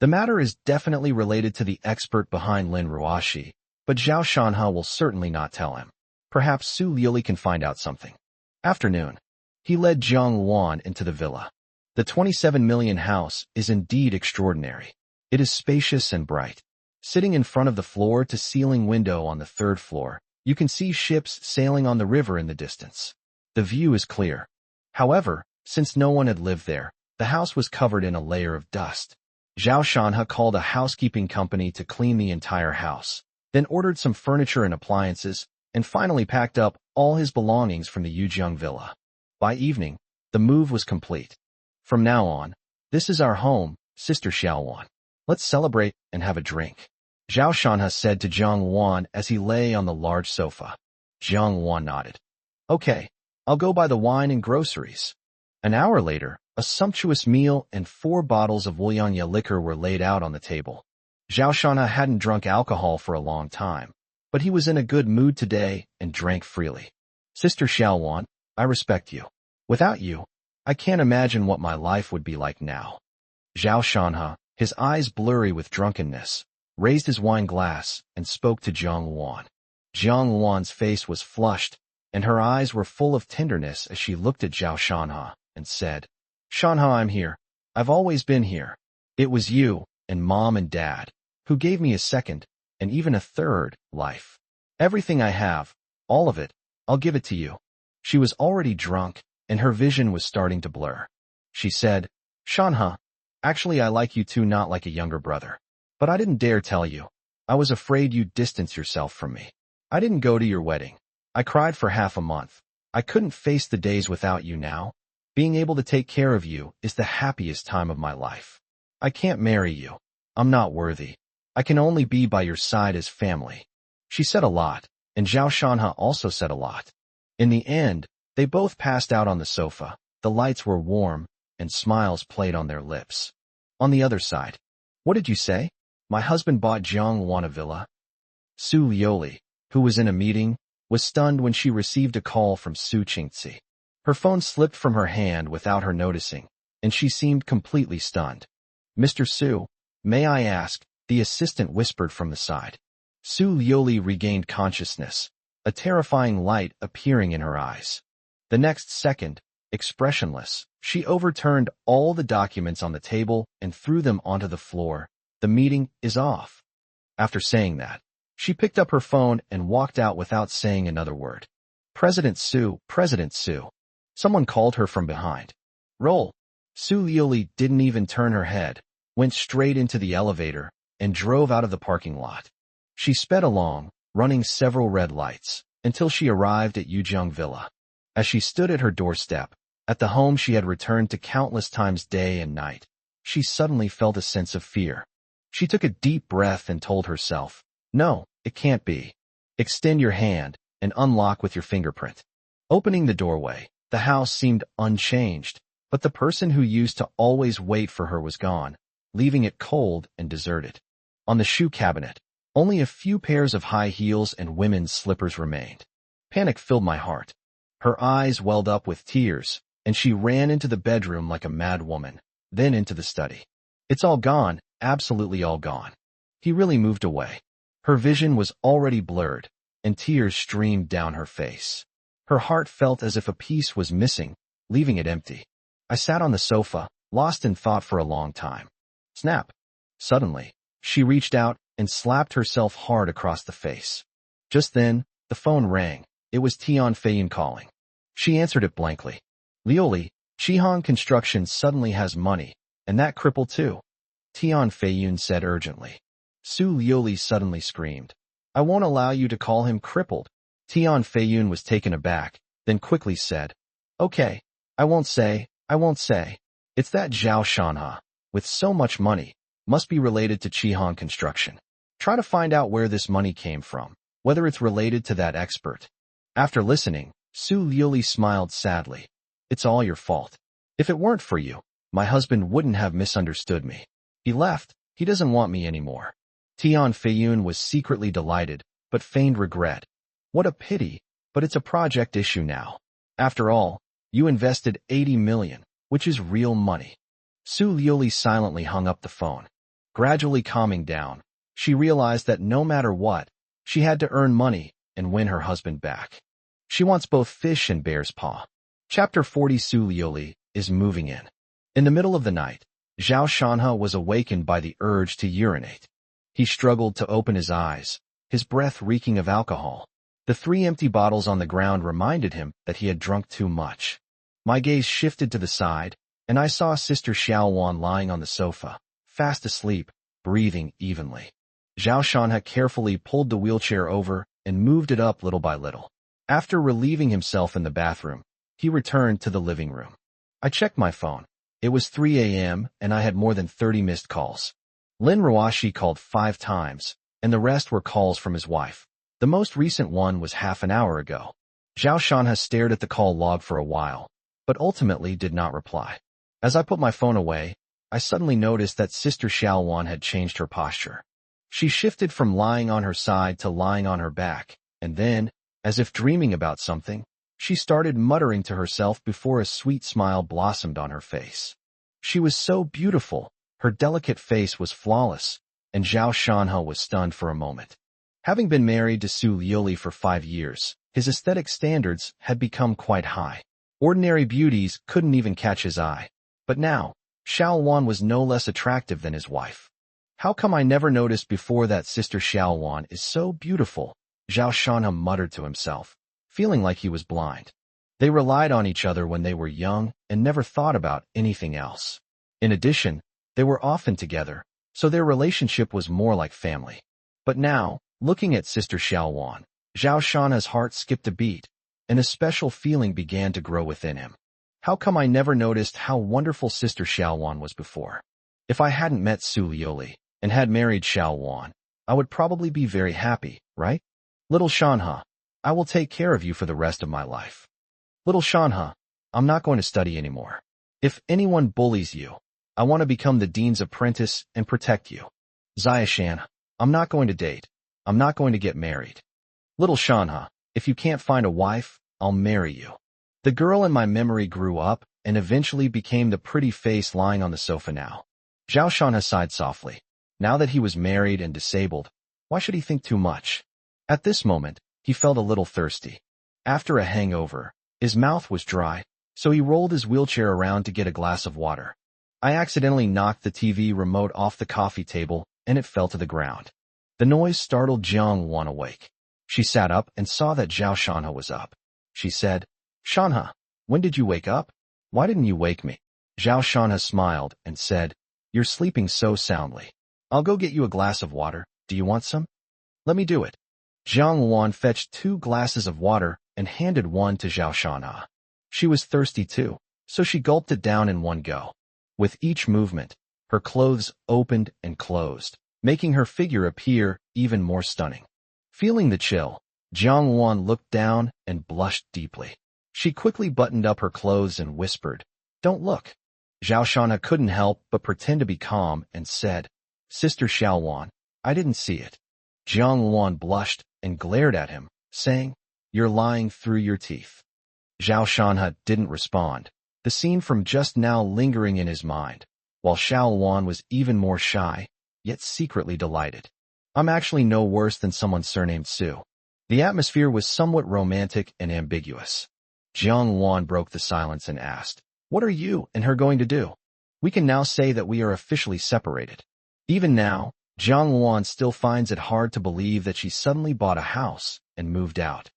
The matter is definitely related to the expert behind Lin Ruoxi, but Zhao Shanha will certainly not tell him. Perhaps Su Liuli can find out something. Afternoon. He led Zheng Wan into the villa. The 27 million house is indeed extraordinary. It is spacious and bright. Sitting in front of the floor-to-ceiling window on the third floor, you can see ships sailing on the river in the distance. The view is clear. However, since no one had lived there, the house was covered in a layer of dust. Zhao Shanha called a housekeeping company to clean the entire house, then ordered some furniture and appliances, and finally packed up all his belongings from the Yujiang villa. By evening, the move was complete. From now on, this is our home, Sister Xiaowan. Let's celebrate and have a drink. Zhao Shanha said to Zheng Wan as he lay on the large sofa. Zheng Wan nodded. Okay, I'll go buy the wine and groceries. An hour later, a sumptuous meal and 4 bottles of Wulianya liquor were laid out on the table. Zhao Shanha hadn't drunk alcohol for a long time, but he was in a good mood today and drank freely. Sister Xiaowan, I respect you. Without you, I can't imagine what my life would be like now. Zhao Shanha, his eyes blurry with drunkenness, raised his wine glass and spoke to Zheng Wan. Zheng Wan's face was flushed, and her eyes were full of tenderness as she looked at Zhao Shanha and said, Shanha, I'm here. I've always been here. It was you, and Mom and Dad, who gave me a second, and even a third, life. Everything I have, all of it, I'll give it to you. She was already drunk, and her vision was starting to blur. She said, Shanha, actually I like you too, not like a younger brother. But I didn't dare tell you. I was afraid you'd distance yourself from me. I didn't go to your wedding. I cried for half a month. I couldn't face the days without you now. Being able to take care of you is the happiest time of my life. I can't marry you. I'm not worthy. I can only be by your side as family. She said a lot, and Zhao Shanha also said a lot. In the end, they both passed out on the sofa. The lights were warm, and smiles played on their lips. On the other side, what did you say? My husband bought Jiangwan a villa. Su Lioli, who was in a meeting, was stunned when she received a call from Su Qingzi. Her phone slipped from her hand without her noticing, and she seemed completely stunned. Mr. Su, may I ask? The assistant whispered from the side. Su Lioli regained consciousness, a terrifying light appearing in her eyes. The next second, expressionless, she overturned all the documents on the table and threw them onto the floor. The meeting is off. After saying that, she picked up her phone and walked out without saying another word. President Su. Someone called her from behind. Roll. Su Lioli didn't even turn her head, went straight into the elevator, and drove out of the parking lot. She sped along, running several red lights, until she arrived at Yuzhong Villa. As she stood at her doorstep, at the home she had returned to countless times day and night, she suddenly felt a sense of fear. She took a deep breath and told herself, no, it can't be. Extend your hand and unlock with your fingerprint. Opening the doorway, the house seemed unchanged, but the person who used to always wait for her was gone, leaving it cold and deserted. On the shoe cabinet, only a few pairs of high heels and women's slippers remained. Panic filled my heart. Her eyes welled up with tears, and she ran into the bedroom like a mad woman, then into the study. It's all gone, absolutely all gone. He really moved away. Her vision was already blurred, and tears streamed down her face. Her heart felt as if a piece was missing, leaving it empty. I sat on the sofa, lost in thought for a long time. Snap! Suddenly, she reached out and slapped herself hard across the face. Just then, the phone rang. It was Tian Feiyun calling. She answered it blankly. Lioli, Qihong Construction suddenly has money, and that cripple too. Tian Feiyun said urgently. Su Lioli suddenly screamed. I won't allow you to call him crippled. Tian Feiyun was taken aback, then quickly said, okay, I won't say. It's that Zhao Shanha, with so much money, must be related to Qihong Construction. Try to find out where this money came from, whether it's related to that expert. After listening, Su Lioli smiled sadly. It's all your fault. If it weren't for you, my husband wouldn't have misunderstood me. He left. He doesn't want me anymore. Tian Feiyun was secretly delighted, but feigned regret. What a pity, but it's a project issue now. After all, you invested 80 million, which is real money. Su Lioli silently hung up the phone. Gradually calming down, she realized that no matter what, she had to earn money and win her husband back. She wants both fish and bear's paw. Chapter 40. Su Lioli is moving in. In the middle of the night, Zhao Shanha was awakened by the urge to urinate. He struggled to open his eyes, his breath reeking of alcohol. The 3 empty bottles on the ground reminded him that he had drunk too much. My gaze shifted to the side, and I saw Sister Xiaowan lying on the sofa, fast asleep, breathing evenly. Zhao Shanha carefully pulled the wheelchair over and moved it up little by little. After relieving himself in the bathroom, he returned to the living room. I checked my phone. It was 3 a.m., and I had more than 30 missed calls. Lin Ruashi called 5 times, and the rest were calls from his wife. The most recent one was half an hour ago. Zhao Shanha stared at the call log for a while, but ultimately did not reply. As I put my phone away, I suddenly noticed that Sister Xiaowan had changed her posture. She shifted from lying on her side to lying on her back, and then, as if dreaming about something, she started muttering to herself before a sweet smile blossomed on her face. She was so beautiful, her delicate face was flawless, and Zhao Shanha was stunned for a moment. Having been married to Su Lioli for 5 years, his aesthetic standards had become quite high. Ordinary beauties couldn't even catch his eye. But now, Xiaowan was no less attractive than his wife. How come I never noticed before that Sister Xiaowan is so beautiful? Zhao Shanha muttered to himself, feeling like he was blind. They relied on each other when they were young and never thought about anything else. In addition, they were often together, so their relationship was more like family. But now, looking at Sister Xiaowan, Zhao Shanha's heart skipped a beat, and a special feeling began to grow within him. How come I never noticed how wonderful Sister Xiaowan was before? If I hadn't met Su Lioli and had married Xiaowan, I would probably be very happy, right? Little Shanha, I will take care of you for the rest of my life. Little Shanha, I'm not going to study anymore. If anyone bullies you, I want to become the dean's apprentice and protect you. Zayashan, I'm not going to date. I'm not going to get married. Little Shanha, if you can't find a wife, I'll marry you. The girl in my memory grew up and eventually became the pretty face lying on the sofa now. Zhao Shanha sighed softly. Now that he was married and disabled, why should he think too much? At this moment, he felt a little thirsty. After a hangover, his mouth was dry, so he rolled his wheelchair around to get a glass of water. I accidentally knocked the TV remote off the coffee table and it fell to the ground. The noise startled Jiang Wan awake. She sat up and saw that Zhao Shanha was up. She said, Shanha, when did you wake up? Why didn't you wake me? Zhao Shanha smiled and said, You're sleeping so soundly. I'll go get you a glass of water. Do you want some? Let me do it. Jiang Wan fetched 2 glasses of water and handed one to Zhao Shanha. She was thirsty too, so she gulped it down in one go. With each movement, her clothes opened and closed, making her figure appear even more stunning. Feeling the chill, Jiang Wan looked down and blushed deeply. She quickly buttoned up her clothes and whispered, Don't look. Zhao Shanha couldn't help but pretend to be calm and said, Sister Xiao Wan, I didn't see it. Jiang Wan blushed and glared at him, saying, You're lying through your teeth. Zhao Shanha didn't respond, the scene from just now lingering in his mind, while Xiao Wan was even more shy, yet secretly delighted. I'm actually no worse than someone surnamed Su. The atmosphere was somewhat romantic and ambiguous. Jiang Wan broke the silence and asked, What are you and her going to do? We can now say that we are officially separated. Even now, Jiang Wan still finds it hard to believe that she suddenly bought a house and moved out.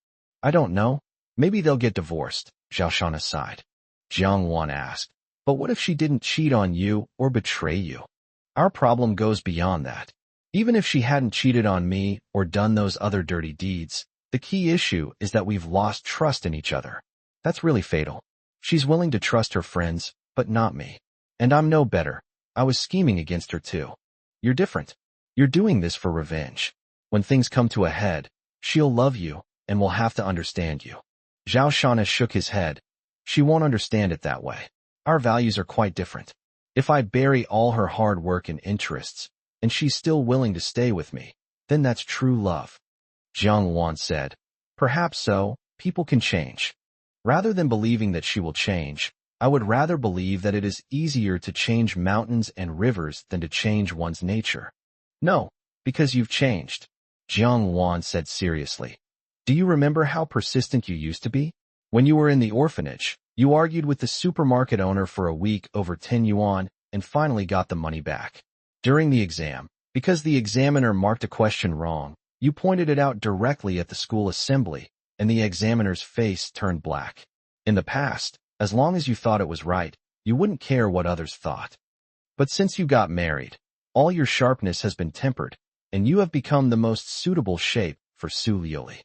I don't know. Maybe they'll get divorced, Zhao Shanha sighed. Jiang Wan asked, But what if she didn't cheat on you or betray you? Our problem goes beyond that. Even if she hadn't cheated on me or done those other dirty deeds, the key issue is that we've lost trust in each other. That's really fatal. She's willing to trust her friends, but not me. And I'm no better. I was scheming against her too. You're different. You're doing this for revenge. When things come to a head, she'll love you and will have to understand you. Zhao Shanha shook his head. She won't understand it that way. Our values are quite different. If I bury all her hard work and interests, and she's still willing to stay with me, then that's true love. Jiang Wan said, Perhaps so, people can change. Rather than believing that she will change, I would rather believe that it is easier to change mountains and rivers than to change one's nature. No, because you've changed, Jiang Wan said seriously. Do you remember how persistent you used to be? When you were in the orphanage, you argued with the supermarket owner for a week over 10 yuan and finally got the money back. During the exam, because the examiner marked a question wrong, you pointed it out directly at the school assembly, and the examiner's face turned black. In the past, as long as you thought it was right, you wouldn't care what others thought. But since you got married, all your sharpness has been tempered, and you have become the most suitable shape for Su Liuli.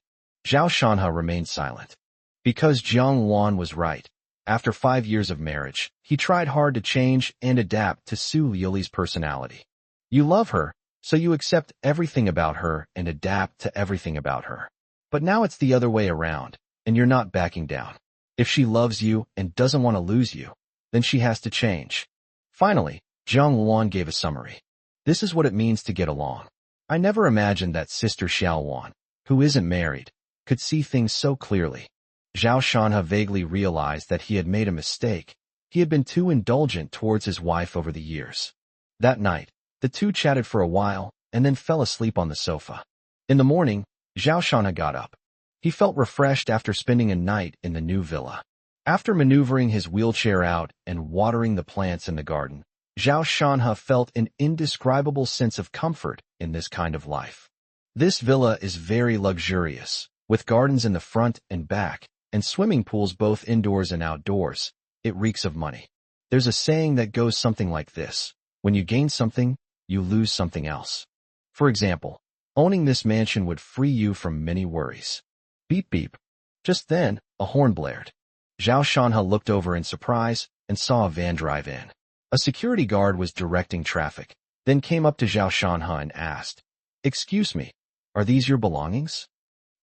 Zhao Shanha remained silent. Because Jiang Wan was right, after 5 years of marriage, he tried hard to change and adapt to Su Liuli's personality. You love her, so you accept everything about her and adapt to everything about her. But now it's the other way around, and you're not backing down. If she loves you and doesn't want to lose you, then she has to change. Finally, Jiang Wan gave a summary. This is what it means to get along. I never imagined that Sister Xiao Wan, who isn't married, could see things so clearly. Zhao Shanha vaguely realized that he had made a mistake. He had been too indulgent towards his wife over the years. That night, the two chatted for a while and then fell asleep on the sofa. In the morning, Zhao Shanha got up. He felt refreshed after spending a night in the new villa. After maneuvering his wheelchair out and watering the plants in the garden, Zhao Shanha felt an indescribable sense of comfort in this kind of life. This villa is very luxurious, with gardens in the front and back, and swimming pools both indoors and outdoors. It reeks of money. There's a saying that goes something like this: when you gain something, you lose something else. For example, owning this mansion would free you from many worries. Beep beep. Just then, a horn blared. Zhao Shanha looked over in surprise and saw a van drive in. A security guard was directing traffic, then came up to Zhao Shanha and asked, "Excuse me, are these your belongings?"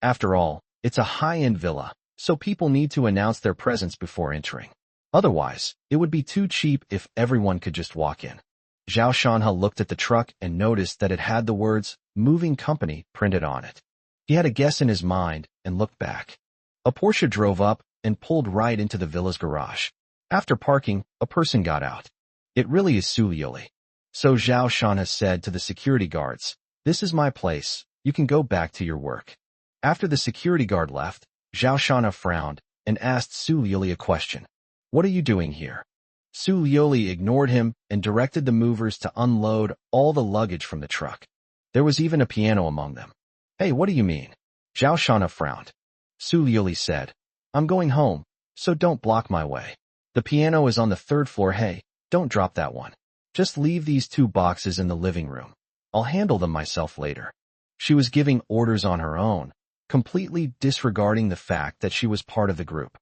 After all, it's a high-end villa, so people need to announce their presence before entering. Otherwise, it would be too cheap if everyone could just walk in. Zhao Shanhe looked at the truck and noticed that it had the words, "Moving Company," printed on it. He had a guess in his mind and looked back. A Porsche drove up and pulled right into the villa's garage. After parking, a person got out. "It really is Su Liuli." So Zhao Shanhe said to the security guards, "This is my place. You can go back to your work." After the security guard left, Zhao Shanhe frowned and asked Su Liuli a question. "What are you doing here?" Su Liuli ignored him and directed the movers to unload all the luggage from the truck. There was even a piano among them. "Hey, what do you mean?" Zhao Shanhe frowned. Su Liuli said, "I'm going home, so don't block my way. The piano is on the 3rd floor. Hey, don't drop that one. Just leave these 2 boxes in the living room. I'll handle them myself later." She was giving orders on her own, completely disregarding the fact that she was part of the group.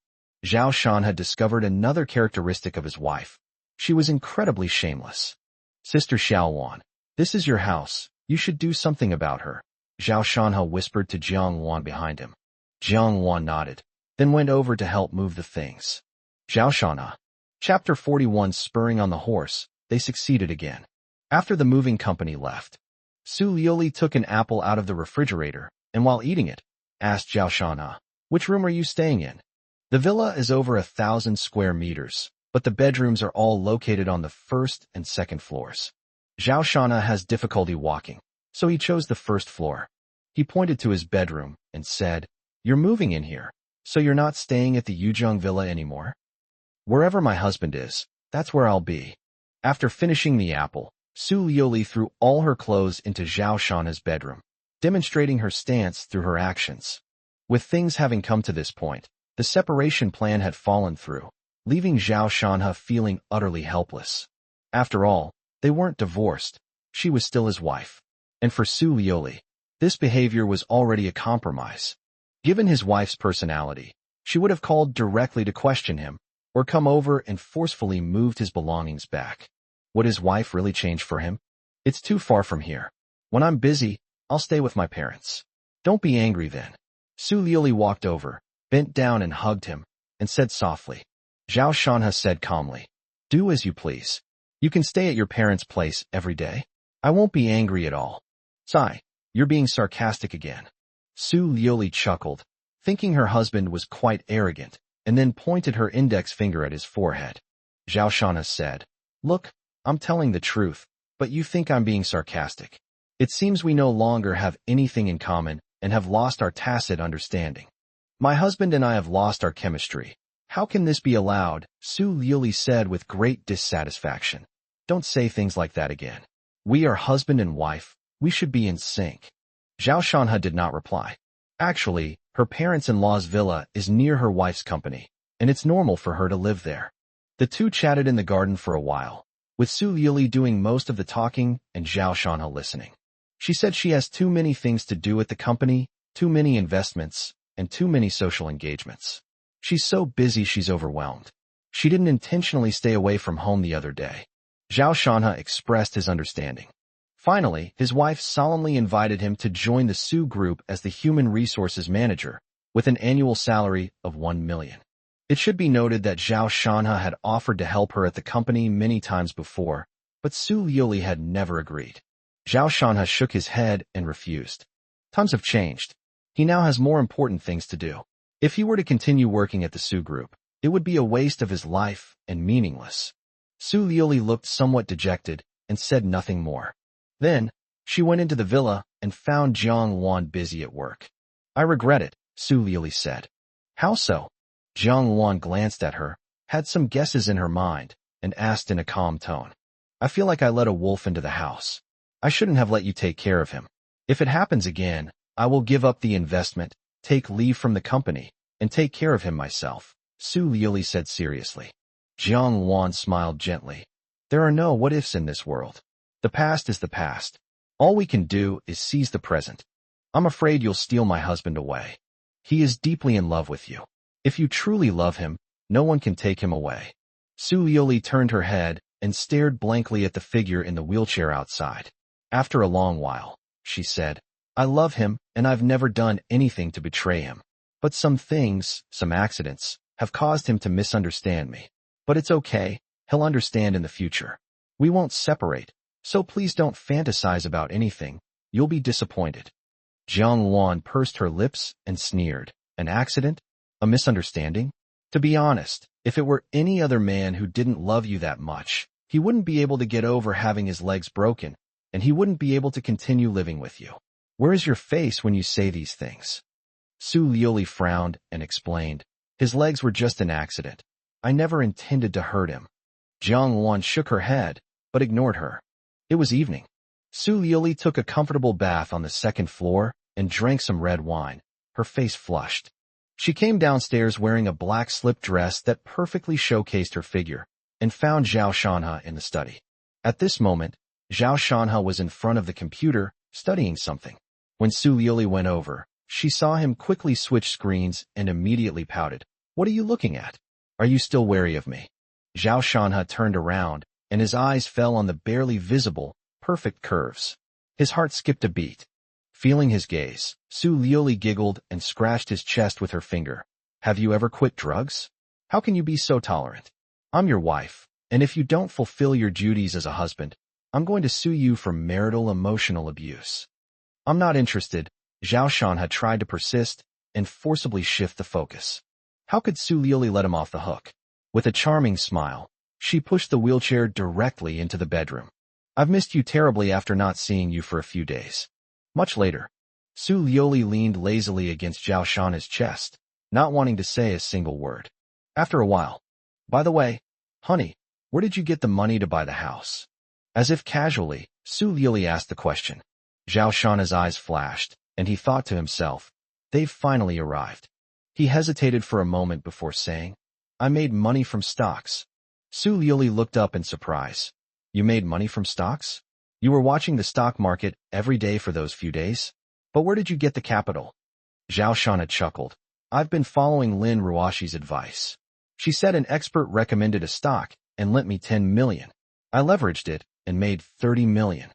Zhao Shan had discovered another characteristic of his wife. She was incredibly shameless. "Sister Xiaowan, this is your house. You should do something about her," Zhao Shanhe whispered to Jiang Wan behind him. Jiang Wan nodded, then went over to help move the things. Zhao Shanhe. Chapter 41. Spurring on the horse, they succeeded again. After the moving company left, Su Liuli took an apple out of the refrigerator, and while eating it, asked Zhao Shanhe, "Which room are you staying in?" The villa is over 1,000 square meters, but the bedrooms are all located on the 1st and 2nd floors. Zhao Shanhe has difficulty walking, so he chose the 1st floor. He pointed to his bedroom and said, "You're moving in here, so you're not staying at the Yuzhong Villa anymore?" "Wherever my husband is, that's where I'll be." After finishing the apple, Su Liuli threw all her clothes into Zhao Shanhe's bedroom, demonstrating her stance through her actions. With things having come to this point, the separation plan had fallen through, leaving Zhao Shanhe feeling utterly helpless. After all, they weren't divorced. She was still his wife. And for Su Liuli, this behavior was already a compromise. Given his wife's personality, she would have called directly to question him, or come over and forcefully moved his belongings back. Would his wife really change for him? "It's too far from here. When I'm busy, I'll stay with my parents." "Don't be angry then." Su Liuli walked over, bent down and hugged him, and said softly. Zhao Shanhe said calmly, "Do as you please. You can stay at your parents' place every day. I won't be angry at all." "Sigh, you're being sarcastic again." Su Liuli chuckled, thinking her husband was quite arrogant, and then pointed her index finger at his forehead. Zhao Shanhe said, "Look, I'm telling the truth, but you think I'm being sarcastic. It seems we no longer have anything in common and have lost our tacit understanding. My husband and I have lost our chemistry. How can this be allowed?" Su Liuli said with great dissatisfaction. "Don't say things like that again. We are husband and wife. We should be in sync." Zhao Shanhe did not reply. Actually, her parents-in-law's villa is near her wife's company, and it's normal for her to live there. The two chatted in the garden for a while, with Su Liuli doing most of the talking and Zhao Shanhe listening. She said she has too many things to do at the company, too many investments, and too many social engagements. She's so busy she's overwhelmed. She didn't intentionally stay away from home the other day. Zhao Shanhe expressed his understanding. Finally, his wife solemnly invited him to join the Su Group as the human resources manager, with an annual salary of 1 million. It should be noted that Zhao Shanhe had offered to help her at the company many times before, but Su Liuli had never agreed. Zhao Shanhe shook his head and refused. Times have changed. He now has more important things to do. If he were to continue working at the Su Group, it would be a waste of his life and meaningless. Su Liuli looked somewhat dejected and said nothing more. Then, she went into the villa and found Jiang Wan busy at work. "I regret it," Su Liuli said. "How so?" Jiang Wan glanced at her, had some guesses in her mind, and asked in a calm tone. "I feel like I let a wolf into the house. I shouldn't have let you take care of him. If it happens again, I will give up the investment, take leave from the company, and take care of him myself," Su Liuli said seriously. Jiang Wan smiled gently. "There are no what-ifs in this world. The past is the past. All we can do is seize the present. I'm afraid you'll steal my husband away. He is deeply in love with you. If you truly love him, no one can take him away." Su Liuli turned her head and stared blankly at the figure in the wheelchair outside. After a long while, she said, "I love him, and I've never done anything to betray him. But some things, some accidents, have caused him to misunderstand me. But it's okay, he'll understand in the future. We won't separate, so please don't fantasize about anything. You'll be disappointed. Jiang Luan pursed her lips and sneered. An accident? A misunderstanding? To be honest, if it were any other man who didn't love you that much, he wouldn't be able to get over having his legs broken, and he wouldn't be able to continue living with you. Where is your face when you say these things? Su Liuli frowned and explained. His legs were just an accident. I never intended to hurt him. Jiang Luan shook her head, but ignored her. It was evening. Su Liuli took a comfortable bath on the second floor and drank some red wine. Her face flushed. She came downstairs wearing a black slip dress that perfectly showcased her figure, and found Zhao Shanhe in the study. At this moment, Zhao Shanhe was in front of the computer, studying something. When Su Liuli went over, she saw him quickly switch screens and immediately pouted. What are you looking at? Are you still wary of me? Zhao Shanhe turned around, and his eyes fell on the barely visible, perfect curves. His heart skipped a beat. Feeling his gaze, Su Liuli giggled and scratched his chest with her finger. Have you ever quit drugs? How can you be so tolerant? I'm your wife, and if you don't fulfill your duties as a husband, I'm going to sue you for marital emotional abuse. I'm not interested. Zhao Shanhe tried to persist and forcibly shift the focus. How could Su Liuli let him off the hook? With a charming smile, she pushed the wheelchair directly into the bedroom. I've missed you terribly after not seeing you for a few days. Much later, Su Liuli leaned lazily against Zhao Shanhe's chest, not wanting to say a single word. After a while, by the way, honey, where did you get the money to buy the house? As if casually, Su Liuli asked the question. Zhao Shanhe's eyes flashed, and he thought to himself, they've finally arrived. He hesitated for a moment before saying, I made money from stocks. Su Liuli looked up in surprise. You made money from stocks? You were watching the stock market every day for those few days? But where did you get the capital? Zhao Shanhe chuckled. I've been following Lin Ruoshi's advice. She said an expert recommended a stock and lent me 10 million. I leveraged it and made 30 million.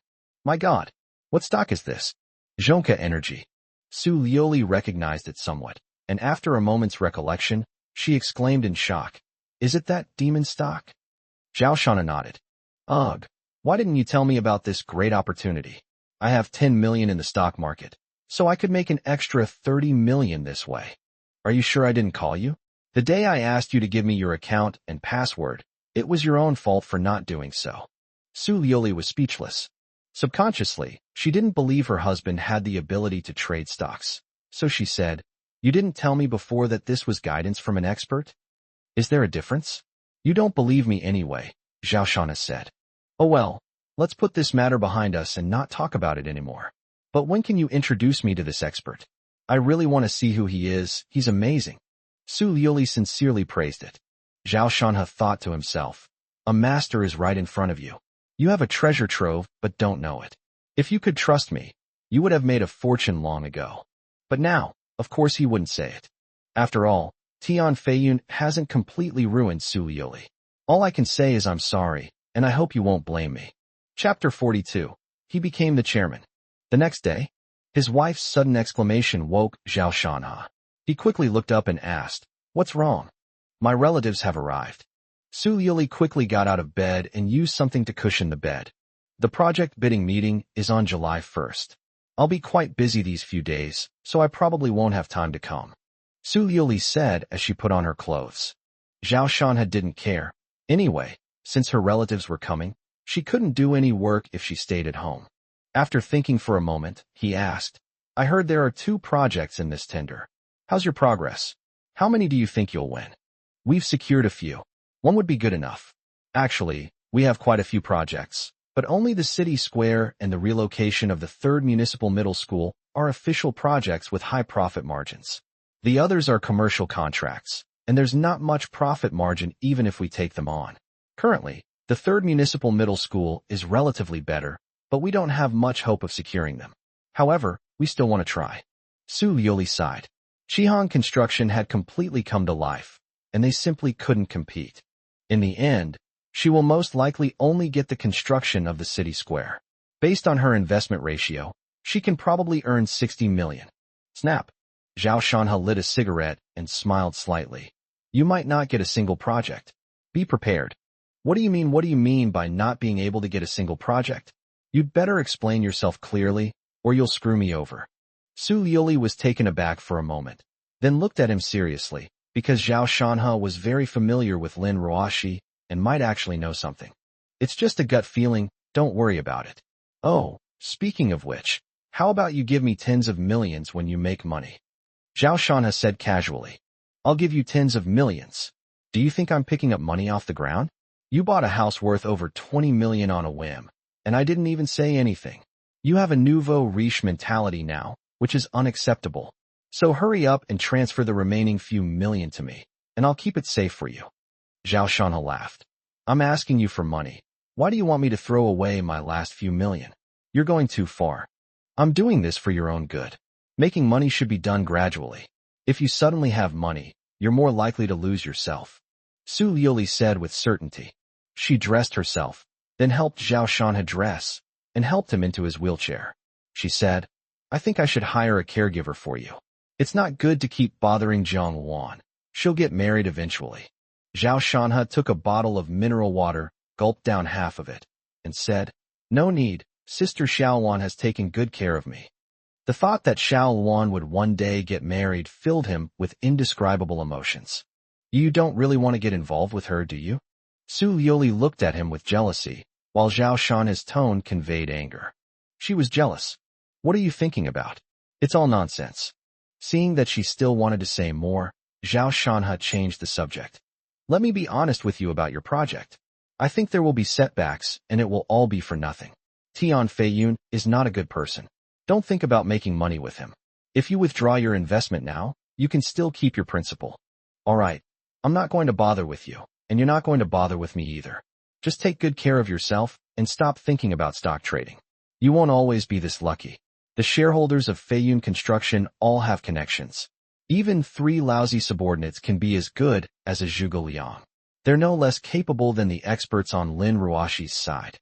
My God, what stock is this? Zhonka Energy. Su Liuli recognized it somewhat, and after a moment's recollection, she exclaimed in shock. Is it that demon stock? Zhao Shanhe nodded. Ugh. Why didn't you tell me about this great opportunity? I have 10 million in the stock market, so I could make an extra 30 million this way. Are you sure I didn't call you? The day I asked you to give me your account and password, it was your own fault for not doing so. Su Liuli was speechless. Subconsciously, she didn't believe her husband had the ability to trade stocks, so she said, You didn't tell me before that this was guidance from an expert? Is there a difference? You don't believe me anyway, Zhao Shanhe said. Oh well, let's put this matter behind us and not talk about it anymore. But when can you introduce me to this expert? I really want to see who he is. He's amazing. Su Liuli sincerely praised it. Zhao Shanhe thought to himself, a master is right in front of you. You have a treasure trove, but don't know it. If you could trust me, you would have made a fortune long ago. But now, of course he wouldn't say it. After all, Tian Feiyun hasn't completely ruined Su Liuli. All I can say is I'm sorry, and I hope you won't blame me. Chapter 42. He became the chairman. The next day, his wife's sudden exclamation woke Zhao Shanhe. He quickly looked up and asked, What's wrong? My relatives have arrived. Su Liuli quickly got out of bed and used something to cushion the bed. The project bidding meeting is on July 1st. I'll be quite busy these few days, so I probably won't have time to come. Su Liuli said as she put on her clothes. Zhao Shanhe didn't care. Anyway, since her relatives were coming, she couldn't do any work if she stayed at home. After thinking for a moment, he asked, I heard there are 2 projects in this tender. How's your progress? How many do you think you'll win? We've secured a few. One would be good enough. Actually, we have quite a few projects, but only the city square and the relocation of the 3rd municipal middle school are official projects with high profit margins. The others are commercial contracts, and there's not much profit margin even if we take them on. Currently, the 3rd municipal middle school is relatively better, but we don't have much hope of securing them. However, we still want to try. Su Liuli sighed. Chihang Construction had completely come to life, and they simply couldn't compete. In the end, she will most likely only get the construction of the city square. Based on her investment ratio, she can probably earn 60 million. Snap. Zhao Shanhe lit a cigarette and smiled slightly. You might not get a single project. Be prepared. What do you mean? What do you mean by not being able to get a single project? You'd better explain yourself clearly, or you'll screw me over. Su Yuli was taken aback for a moment, then looked at him seriously, because Zhao Shanhe was very familiar with Lin Ruoxi and might actually know something. It's just a gut feeling, don't worry about it. Oh, speaking of which, how about you give me tens of millions when you make money? Zhao Shanhe said casually. I'll give you tens of millions. Do you think I'm picking up money off the ground? You bought a house worth over 20 million on a whim, and I didn't even say anything. You have a nouveau riche mentality now, which is unacceptable. So hurry up and transfer the remaining few million to me, and I'll keep it safe for you. Zhao Shanhe laughed. I'm asking you for money. Why do you want me to throw away my last few million? You're going too far. I'm doing this for your own good. Making money should be done gradually. If you suddenly have money, you're more likely to lose yourself. Su Yuli said with certainty. She dressed herself, then helped Zhao Shanhe dress, and helped him into his wheelchair. She said, I think I should hire a caregiver for you. It's not good to keep bothering Jiang Wan. She'll get married eventually. Zhao Shanhe took a bottle of mineral water, gulped down half of it, and said, No need, Sister Xiaowan has taken good care of me. The thought that Xiaowan would one day get married filled him with indescribable emotions. You don't really want to get involved with her, do you? Su Yuli looked at him with jealousy, while Zhao Shanhe's tone conveyed anger. She was jealous. What are you thinking about? It's all nonsense. Seeing that she still wanted to say more, Zhao Shanhe changed the subject. Let me be honest with you about your project. I think there will be setbacks, and it will all be for nothing. Tian Feiyun is not a good person. Don't think about making money with him. If you withdraw your investment now, you can still keep your principal. All right, I'm not going to bother with you, and you're not going to bother with me either. Just take good care of yourself and stop thinking about stock trading. You won't always be this lucky. The shareholders of Feiyun Construction all have connections. Even 3 lousy subordinates can be as good as a Zhuge Liang. They're no less capable than the experts on Lin Ruoxi's side.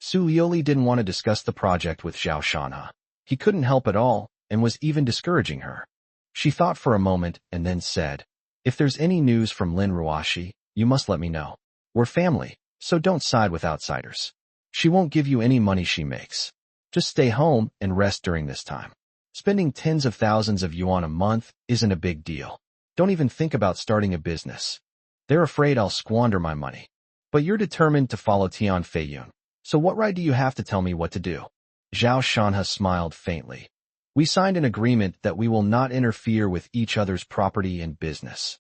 Su Yuli didn't want to discuss the project with Zhao Shanhe. He couldn't help at all, and was even discouraging her. She thought for a moment and then said, If there's any news from Lin Ruoxi, you must let me know. We're family, so don't side with outsiders. She won't give you any money she makes. Just stay home and rest during this time. Spending tens of thousands of yuan a month isn't a big deal. Don't even think about starting a business. They're afraid I'll squander my money. But you're determined to follow Tian Feiyun. So what right do you have to tell me what to do? Zhao Shanhe smiled faintly. We signed an agreement that we will not interfere with each other's property and business.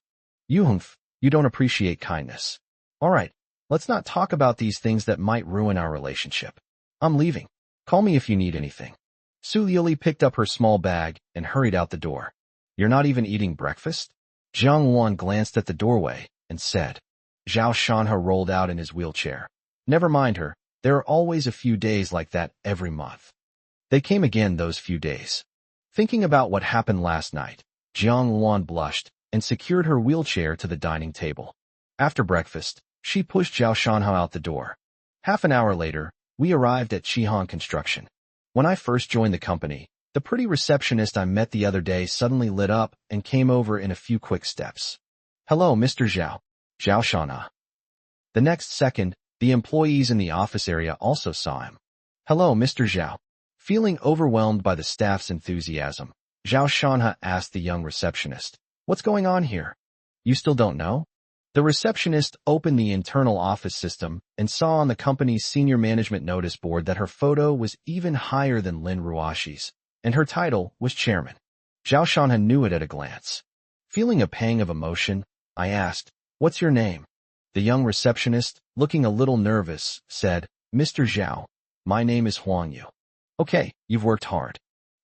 Yuhengf, you don't appreciate kindness. All right, let's not talk about these things that might ruin our relationship. I'm leaving. Call me if you need anything. Su Yuli picked up her small bag and hurried out the door. You're not even eating breakfast? Jiang Wan glanced at the doorway and said. Zhao Shanhe rolled out in his wheelchair. Never mind her. There are always a few days like that every month. They came again those few days. Thinking about what happened last night, Jiang Wan blushed and secured her wheelchair to the dining table. After breakfast, she pushed Zhao Shanhe out the door. Half an hour later, we arrived at Shihan Construction. When I first joined the company, the pretty receptionist I met the other day suddenly lit up and came over in a few quick steps. Hello, Mr. Zhao. Zhao Shanhe. The next second, the employees in the office area also saw him. Hello, Mr. Zhao. Feeling overwhelmed by the staff's enthusiasm, Zhao Shanhe asked the young receptionist, What's going on here? You still don't know? The receptionist opened the internal office system and saw on the company's senior management notice board that her photo was even higher than Lin Ruoxi's, and her title was chairman. Zhao Shanhe knew it at a glance. Feeling a pang of emotion, I asked, What's your name? The young receptionist, looking a little nervous, said, Mr. Zhao, my name is Huang Yu. Okay, you've worked hard.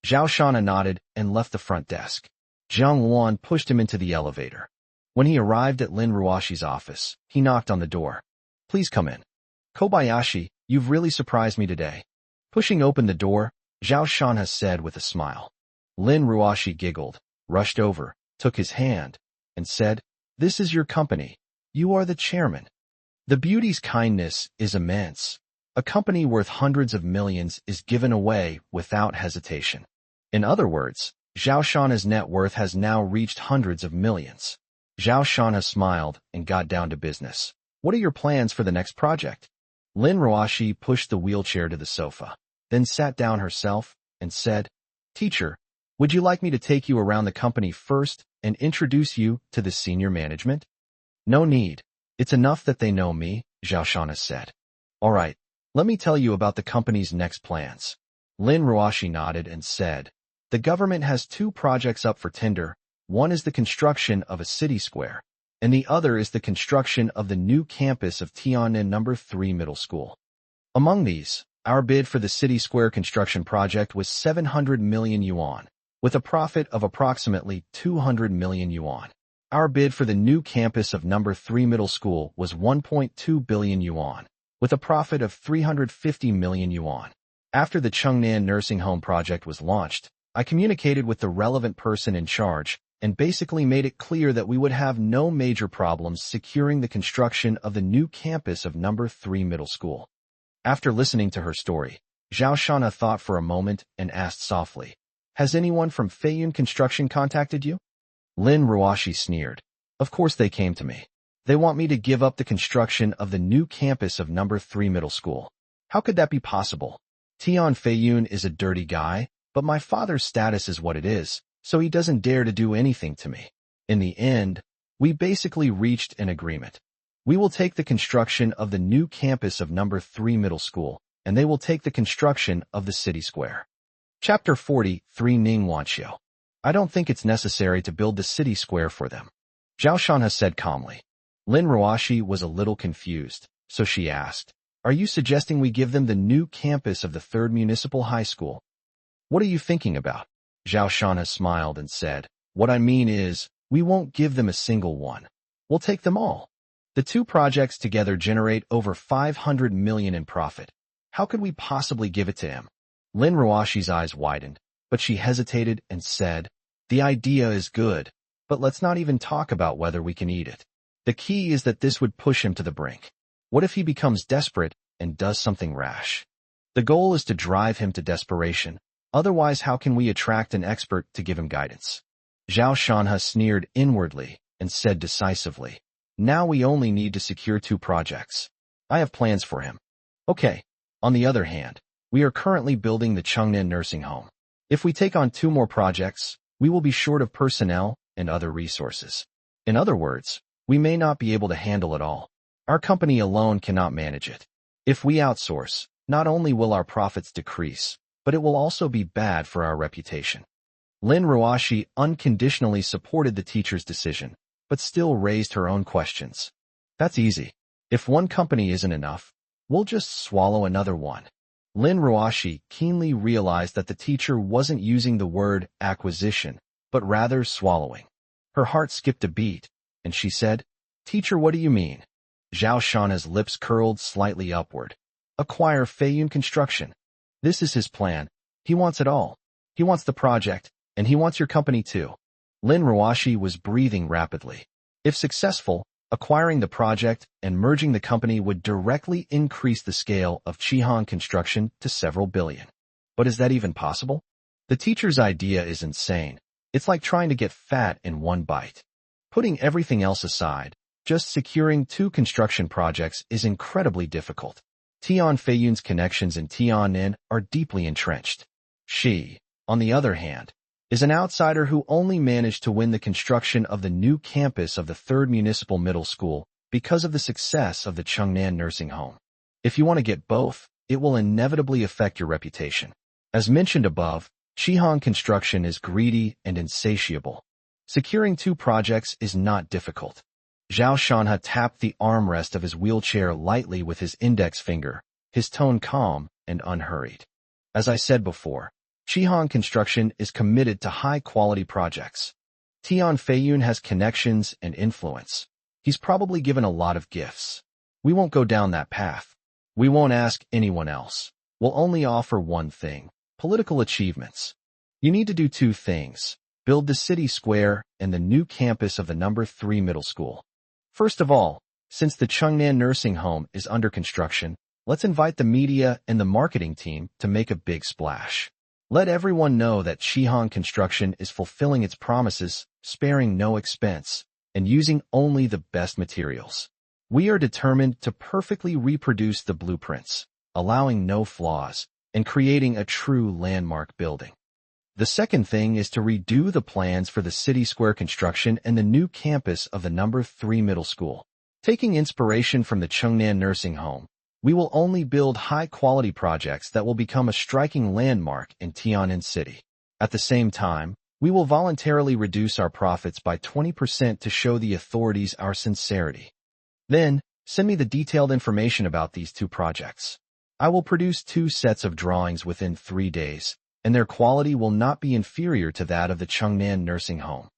Zhao Shanhe nodded and left the front desk. Jiang Wan pushed him into the elevator. When he arrived at Lin Ruoxi's office, he knocked on the door. Please come in. Kobayashi, you've really surprised me today. Pushing open the door, Zhao Shanhe said with a smile. Lin Ruoxi giggled, rushed over, took his hand, and said, This is your company. You are the chairman. The beauty's kindness is immense. A company worth hundreds of millions is given away without hesitation. In other words, Zhao Shanhe's net worth has now reached hundreds of millions. Zhao Shanhe smiled and got down to business. What are your plans for the next project? Lin Roashi pushed the wheelchair to the sofa, then sat down herself and said, Teacher, would you like me to take you around the company first and introduce you to the senior management? No need. It's enough that they know me, Zhao Shana said. All right, let me tell you about the company's next plans. Lin Roashi nodded and said, the government has 2 projects up for tender. One is the construction of a city square, and the other is the construction of the new campus of Tiannan No. 3 Middle School. Among these, our bid for the city square construction project was 700 million yuan, with a profit of approximately 200 million yuan. Our bid for the new campus of No. 3 Middle School was 1.2 billion yuan, with a profit of 350 million yuan. After the Chengnan nursing home project was launched, I communicated with the relevant person in charge and basically made it clear that we would have no major problems securing the construction of the new campus of No. 3 Middle School. After listening to her story, Zhao Shana thought for a moment and asked softly, has anyone from Feiyun Construction contacted you? Lin Ruashi sneered. Of course they came to me. They want me to give up the construction of the new campus of No. 3 Middle School. How could that be possible? Tian Feiyun is a dirty guy, but my father's status is what it is, so he doesn't dare to do anything to me. In the end, we basically reached an agreement. We will take the construction of the new campus of No. 3 Middle School, and they will take the construction of the city square. Chapter 43 Ning Wanxiu. I don't think it's necessary to build the city square for them, Zhao Shanha said calmly. Lin Ruashi was a little confused, so she asked, are you suggesting we give them the new campus of the 3rd Municipal High School? What are you thinking about? Zhao Shanha smiled and said, what I mean is, we won't give them a single one. We'll take them all. The 2 projects together generate over 500 million in profit. How could we possibly give it to him? Lin Ruashi's eyes widened, but she hesitated and said, the idea is good, but let's not even talk about whether we can eat it. The key is that this would push him to the brink. What if he becomes desperate and does something rash? The goal is to drive him to desperation. Otherwise, how can we attract an expert to give him guidance? Zhao Shanha sneered inwardly and said decisively, now we only need to secure 2 projects. I have plans for him. Okay. On the other hand, we are currently building the Chengnan nursing home. If we take on 2 more projects, we will be short of personnel and other resources. In other words, we may not be able to handle it all. Our company alone cannot manage it. If we outsource, not only will our profits decrease, but it will also be bad for our reputation. Lin Ruashi unconditionally supported the teacher's decision, but still raised her own questions. That's easy. If one company isn't enough, we'll just swallow another one. Lin Ruashi keenly realized that the teacher wasn't using the word acquisition, but rather swallowing. Her heart skipped a beat, and she said, Teacher, what do you mean? Zhao Shana's lips curled slightly upward. Acquire Feiyun Construction. This is his plan. He wants it all. He wants the project, and he wants your company too. Lin Ruashi was breathing rapidly. If successful, acquiring the project and merging the company would directly increase the scale of Chihan Construction to several billion. But is that even possible? The teacher's idea is insane. It's like trying to get fat in one bite. Putting everything else aside, just securing 2 construction projects is incredibly difficult. Tian Feiyun's connections in Tiannan are deeply entrenched. She, on the other hand, is an outsider who only managed to win the construction of the new campus of the 3rd Municipal Middle School because of the success of the Chengnan nursing home. If you want to get both, it will inevitably affect your reputation. As mentioned above, Chihan Construction is greedy and insatiable. Securing 2 projects is not difficult. Zhao Shanha tapped the armrest of his wheelchair lightly with his index finger, his tone calm and unhurried. As I said before, Chihan Construction is committed to high-quality projects. Tian Feiyun has connections and influence. He's probably given a lot of gifts. We won't go down that path. We won't ask anyone else. We'll only offer one thing: political achievements. You need to do 2 things: build the city square and the new campus of the No. 3 Middle School. First of all, since the Chengnan nursing home is under construction, let's invite the media and the marketing team to make a big splash. Let everyone know that Chihan Construction is fulfilling its promises, sparing no expense, and using only the best materials. We are determined to perfectly reproduce the blueprints, allowing no flaws, and creating a true landmark building. The second thing is to redo the plans for the city square construction and the new campus of the number 3 middle school. Taking inspiration from the Chungnan nursing home, we will only build high-quality projects that will become a striking landmark in Tian'an City. At the same time, we will voluntarily reduce our profits by 20% to show the authorities our sincerity. Then, send me the detailed information about these 2 projects. I will produce 2 sets of drawings within 3 days, and their quality will not be inferior to that of the Chungnan nursing home.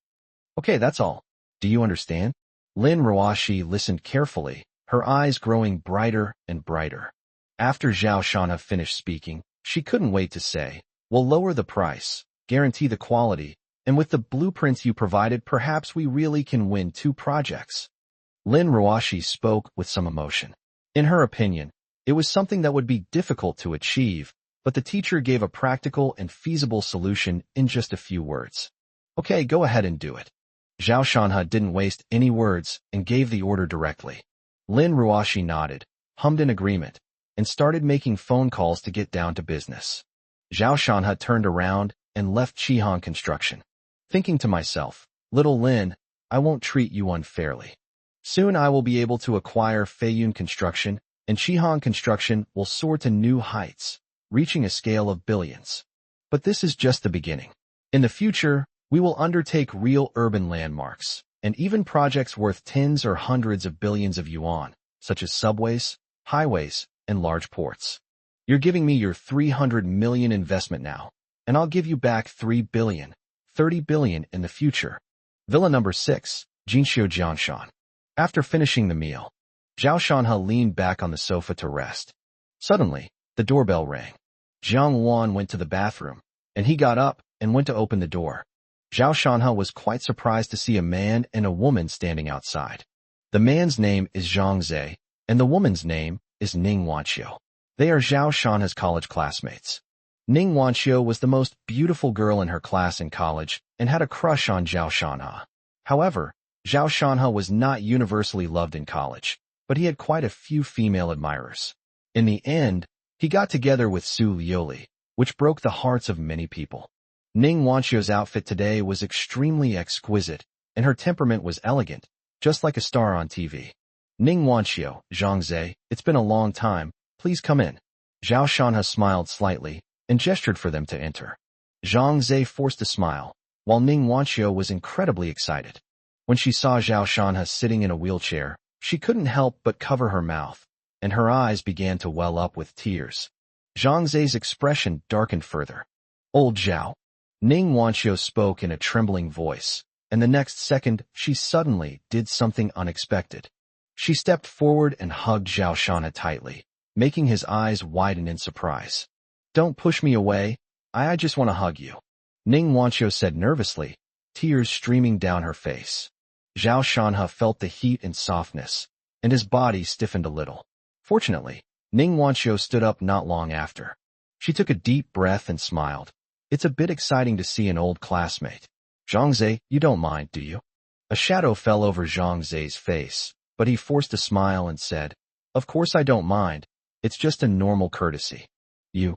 Okay, that's all. Do you understand? Lin Ruoshi listened carefully, her eyes growing brighter and brighter. After Zhao Shanha finished speaking, she couldn't wait to say, "We'll lower the price, guarantee the quality, and with the blueprints you provided, perhaps we really can win 2 projects." Lin Ruoshi spoke with some emotion. In her opinion, it was something that would be difficult to achieve, but the teacher gave a practical and feasible solution in just a few words. Okay, go ahead and do it. Zhao Shanha didn't waste any words and gave the order directly. Lin Ruoshi nodded, hummed in agreement, and started making phone calls to get down to business. Zhao Shanha turned around and left Qihang Construction. Thinking to myself, "Little Lin, I won't treat you unfairly. Soon I will be able to acquire Feiyun Construction, and Qihang Construction will soar to new heights, reaching a scale of billions. But this is just the beginning. In the future, we will undertake real urban landmarks, and even projects worth tens or hundreds of billions of yuan, such as subways, highways, and large ports. You're giving me your 300 million investment now, and I'll give you back 3 billion, 30 billion in the future." Villa number 6, Jinxiu Jianshan. After finishing the meal, Zhao Shanha leaned back on the sofa to rest. Suddenly, the doorbell rang. Jiang Wan went to the bathroom, and he got up and went to open the door. Zhao Shanha was quite surprised to see a man and a woman standing outside. The man's name is Zhang Zhe, and the woman's name is Ning Wanqiu. They are Zhao Shanha's college classmates. Ning Wanqiu was the most beautiful girl in her class in college and had a crush on Zhao Shanha. However, Zhao Shanha was not universally loved in college, but he had quite a few female admirers. In the end, he got together with Su Liuli, which broke the hearts of many people. Ning Wanqiu's outfit today was extremely exquisite, and her temperament was elegant, just like a star on TV. "Ning Wanqiu, Zhang Zhe, it's been a long time, please come in." Zhao Shanha smiled slightly and gestured for them to enter. Zhang Zhe forced a smile, while Ning Wanqiu was incredibly excited. When she saw Zhao Shanha sitting in a wheelchair, she couldn't help but cover her mouth, and her eyes began to well up with tears. Zhang Ze's expression darkened further. "Old Zhao." Ning Wanqiu spoke in a trembling voice, and the next second she suddenly did something unexpected. She stepped forward and hugged Zhao Shanha tightly, making his eyes widen in surprise. "Don't push me away, I just want to hug you," Ning Wanqiu said nervously, tears streaming down her face. Zhao Shanha felt the heat and softness, and his body stiffened a little. Fortunately, Ning Wanqiu stood up not long after. She took a deep breath and smiled. "It's a bit exciting to see an old classmate. Zhang Ze, you don't mind, do you?" A shadow fell over Zhang Ze's face, but he forced a smile and said, "Of course I don't mind. It's just a normal courtesy." "You?"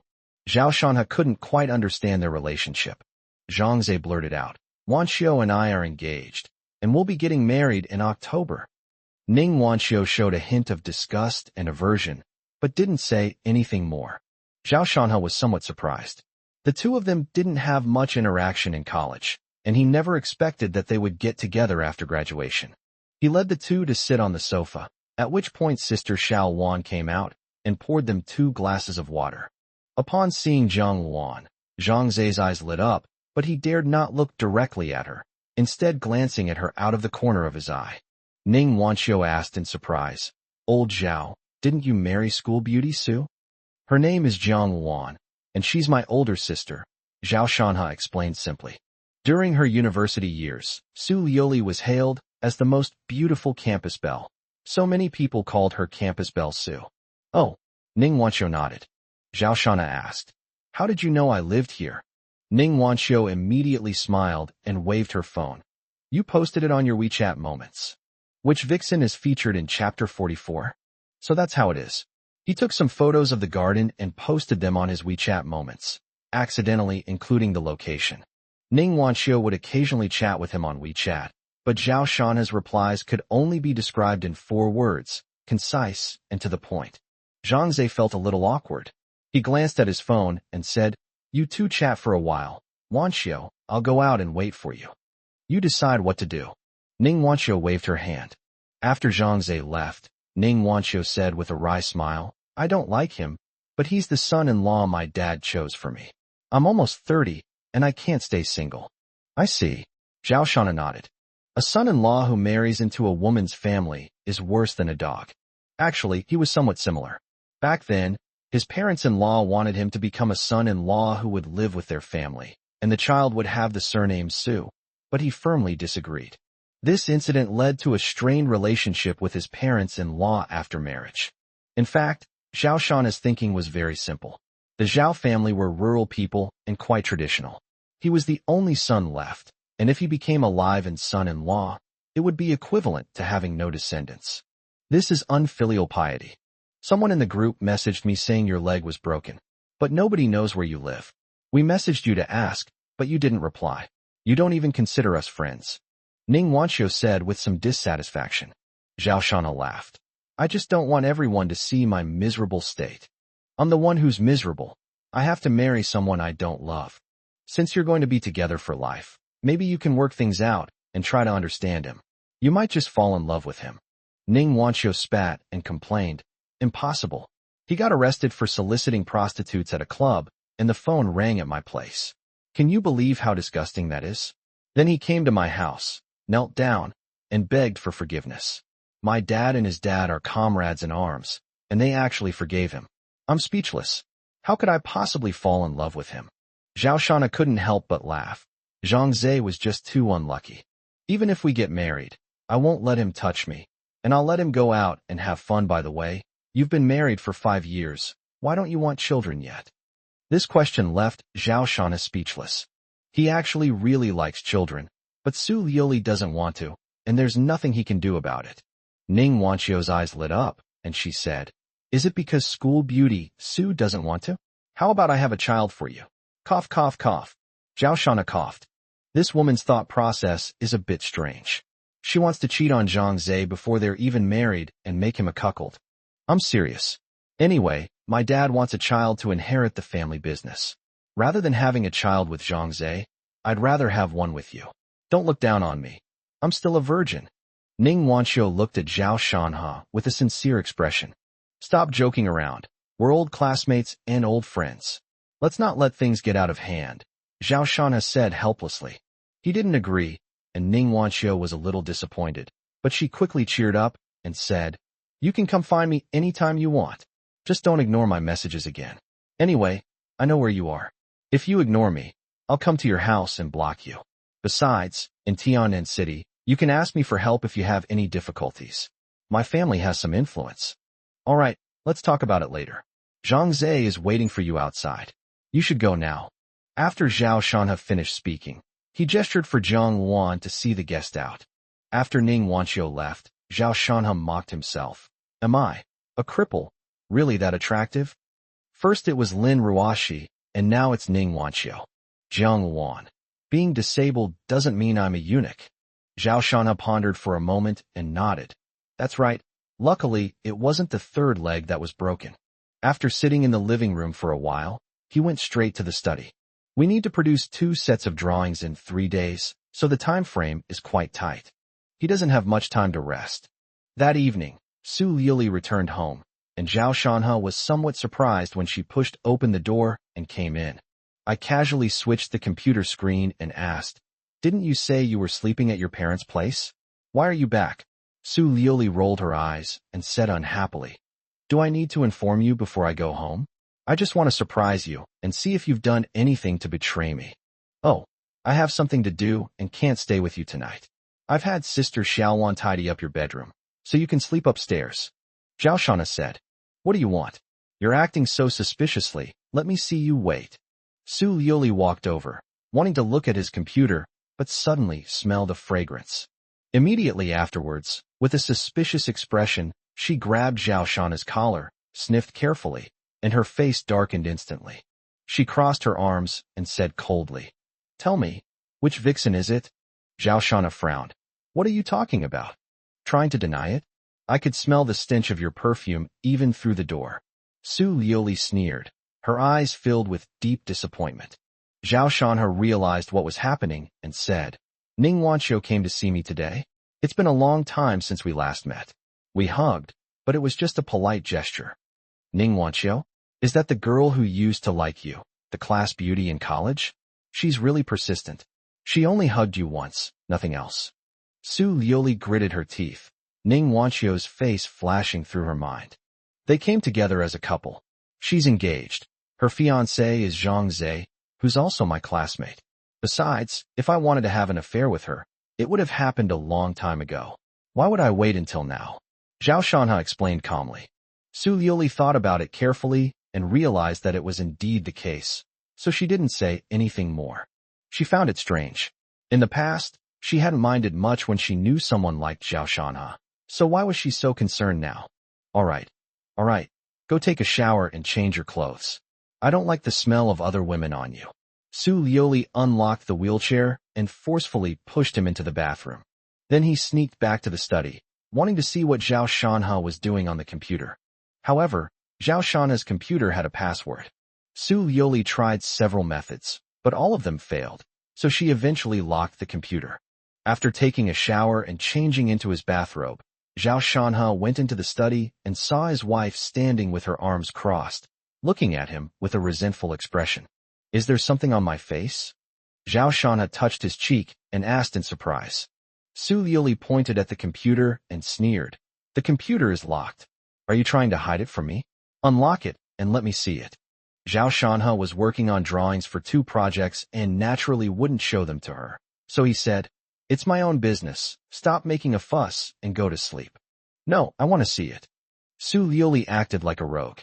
Zhao Shanha couldn't quite understand their relationship. Zhang Ze blurted out, "Wanqiu and I are engaged, and we'll be getting married in October." Ning Wanqiu showed a hint of disgust and aversion, but didn't say anything more. Zhao Shanha was somewhat surprised. The two of them didn't have much interaction in college, and he never expected that they would get together after graduation. He led the two to sit on the sofa, at which point Sister Xiao Wan came out and poured them 2 glasses of water. Upon seeing Zhang Wan, Zhang Ze's eyes lit up, but he dared not look directly at her, instead glancing at her out of the corner of his eye. Ning Wanqiu asked in surprise, "Old Zhao, didn't you marry school beauty Su?" "Her name is Zhang Wan, and she's my older sister," Zhao Shanha explained simply. During her university years, Su Liuli was hailed as the most beautiful campus belle. So many people called her Campus Belle Su. "Oh," Ning Wanqiu nodded. Zhao Shanha asked, "How did you know I lived here?" Ning Wanqiu immediately smiled and waved her phone. "You posted it on your WeChat Moments." which vixen is featured in Chapter 44. So that's how it is. He took some photos of the garden and posted them on his WeChat moments, accidentally including the location. Ning Wanxiu would occasionally chat with him on WeChat, but Zhao Shanha's replies could only be described in 4 words, concise and to the point. Zhang Zhe felt a little awkward. He glanced at his phone and said, "You two chat for a while. Wanxiu, I'll go out and wait for you. You decide what to do." Ning Wanxiu waved her hand. After Zhang Zhe left, Ning Wanxiu said with a wry smile, "I don't like him, but he's the son-in-law my dad chose for me. I'm almost 30, and I can't stay single." "I see." Zhao Shanha nodded. A son-in-law who marries into a woman's family is worse than a dog. Actually, he was somewhat similar. Back then, his parents-in-law wanted him to become a son-in-law who would live with their family, and the child would have the surname Su, but he firmly disagreed. This incident led to a strained relationship with his parents-in-law after marriage. In fact, Zhao Shanha's thinking was very simple. The Zhao family were rural people and quite traditional. He was the only son left, and if he became alive and son-in-law, it would be equivalent to having no descendants. This is unfilial piety. Someone in the group messaged me saying your leg was broken, but nobody knows where you live. We messaged you to ask, but you didn't reply. You don't even consider us friends. Ning Wanxiu said with some dissatisfaction. Zhao Shanha laughed. I just don't want everyone to see my miserable state. I'm the one who's miserable. I have to marry someone I don't love. Since you're going to be together for life, maybe you can work things out and try to understand him. You might just fall in love with him. Ning Wanxiu spat and complained. Impossible. He got arrested for soliciting prostitutes at a club, and the phone rang at my place. Can you believe how disgusting that is? Then he came to my house, knelt down, and begged for forgiveness. My dad and his dad are comrades in arms, and they actually forgave him. I'm speechless. How could I possibly fall in love with him? Zhao Shanha couldn't help but laugh. Zhang Zhe was just too unlucky. Even if we get married, I won't let him touch me, and I'll let him go out and have fun. By the way, you've been married for 5 years. Why don't you want children yet? This question left Zhao Shanha speechless. He actually really likes children, but Su Liuli doesn't want to, and there's nothing he can do about it. Ning Wanxiu's eyes lit up, and she said, Is it because school beauty Su doesn't want to? How about I have a child for you? Cough, cough, cough. Zhao Shanha coughed. This woman's thought process is a bit strange. She wants to cheat on Zhang Zhe before they're even married and make him a cuckold. I'm serious. Anyway, my dad wants a child to inherit the family business. Rather than having a child with Zhang Zhe, I'd rather have one with you. Don't look down on me. I'm still a virgin. Ning Wanxiu looked at Zhao Shanha with a sincere expression. Stop joking around. We're old classmates and old friends. Let's not let things get out of hand, Zhao Shanha said helplessly. He didn't agree, and Ning Wanxiu was a little disappointed, but she quickly cheered up and said, You can come find me anytime you want. Just don't ignore my messages again. Anyway, I know where you are. If you ignore me, I'll come to your house and block you. Besides, in Tiannan City, you can ask me for help if you have any difficulties. My family has some influence. All right, let's talk about it later. Zhang Zhe is waiting for you outside. You should go now. After Zhao Shanha finished speaking, he gestured for Zhang Wan to see the guest out. After Ning Wanxiu left, Zhao Shanha mocked himself. Am I, a cripple, really that attractive? First it was Lin Ruoxi, and now it's Ning Wanxiu. Zhang Wan. Being disabled doesn't mean I'm a eunuch. Zhao Shanha pondered for a moment and nodded. That's right. Luckily, it wasn't the third leg that was broken. After sitting in the living room for a while, he went straight to the study. We need to produce 2 sets of drawings in 3 days, so the time frame is quite tight. He doesn't have much time to rest. That evening, Su Liuli returned home, and Zhao Shanha was somewhat surprised when she pushed open the door and came in. I casually switched the computer screen and asked, Didn't you say you were sleeping at your parents' place? Why are you back? Su Liuli rolled her eyes and said unhappily, Do I need to inform you before I go home? I just want to surprise you and see if you've done anything to betray me. Oh, I have something to do and can't stay with you tonight. I've had Sister Xiaowan tidy up your bedroom, so you can sleep upstairs. Zhao Shanha said, What do you want? You're acting so suspiciously. Let me see you wait. Su Liuli walked over, wanting to look at his computer, but suddenly smelled a fragrance. Immediately afterwards, With a suspicious expression, she grabbed Zhao Shana's collar, sniffed carefully, and her face darkened instantly. She crossed her arms and said coldly, "Tell me, which vixen is it?" Zhao Shana frowned. "What are you talking about? Trying to deny it? I could smell the stench of your perfume even through the door." Su Liuli sneered, her eyes filled with deep disappointment. Zhao Shanha realized what was happening and said, "Ning Wanqiu came to see me today. It's been a long time since we last met. We hugged, but it was just a polite gesture." "Ning Wanqiu? Is that the girl who used to like you, the class beauty in college? She's really persistent. She only hugged you once, nothing else." Su Liuli gritted her teeth, Ning Wanqiu's face flashing through her mind. They came together as a couple. She's engaged. Her fiancé is Zhang Zhe, who's also my classmate. Besides, if I wanted to have an affair with her, it would have happened a long time ago. Why would I wait until now? Zhao Shanha explained calmly. Su Liuli thought about it carefully and realized that it was indeed the case, so she didn't say anything more. She found it strange. In the past, she hadn't minded much when she knew someone liked Zhao Shanha, so why was she so concerned now? All right, go take a shower and change your clothes. I don't like the smell of other women on you. Su Liuli unlocked the wheelchair and forcefully pushed him into the bathroom. Then he sneaked back to the study, wanting to see what Zhao Shanha was doing on the computer. However, Zhao Shanha's computer had a password. Su Liuli tried several methods, but all of them failed, so she eventually locked the computer. After taking a shower and changing into his bathrobe, Zhao Shanha went into the study and saw his wife standing with her arms crossed, looking at him with a resentful expression. "Is there something on my face?" Zhao Shanha touched his cheek and asked in surprise. Su Liuli pointed at the computer and sneered. "The computer is locked. Are you trying to hide it from me? Unlock it and let me see it." Zhao Shanha was working on drawings for 2 projects and naturally wouldn't show them to her. So he said, "It's my own business. Stop making a fuss and go to sleep." "No, I want to see it." Su Liuli acted like a rogue.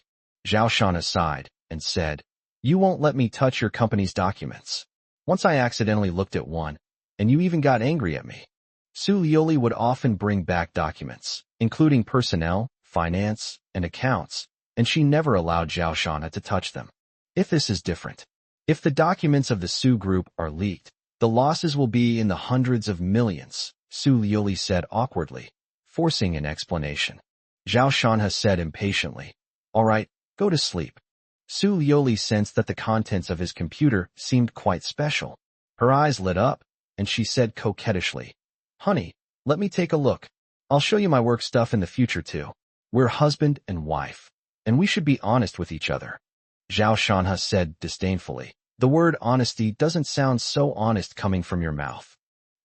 Zhao Shanha sighed and said, "You won't let me touch your company's documents. Once I accidentally looked at one, and you even got angry at me." Su Liuli would often bring back documents, including personnel, finance, and accounts, and she never allowed Zhao Shanha to touch them. If this is different, if the documents of the Su group are leaked, the losses will be in the hundreds of millions, Su Liuli said awkwardly, forcing an explanation. Zhao Shanha said impatiently, "All right, go to sleep." Su Liuli sensed that the contents of his computer seemed quite special. Her eyes lit up, and she said coquettishly, "Honey, let me take a look. I'll show you my work stuff in the future too. We're husband and wife, and we should be honest with each other." Zhao Shanha said disdainfully, "The word honesty doesn't sound so honest coming from your mouth."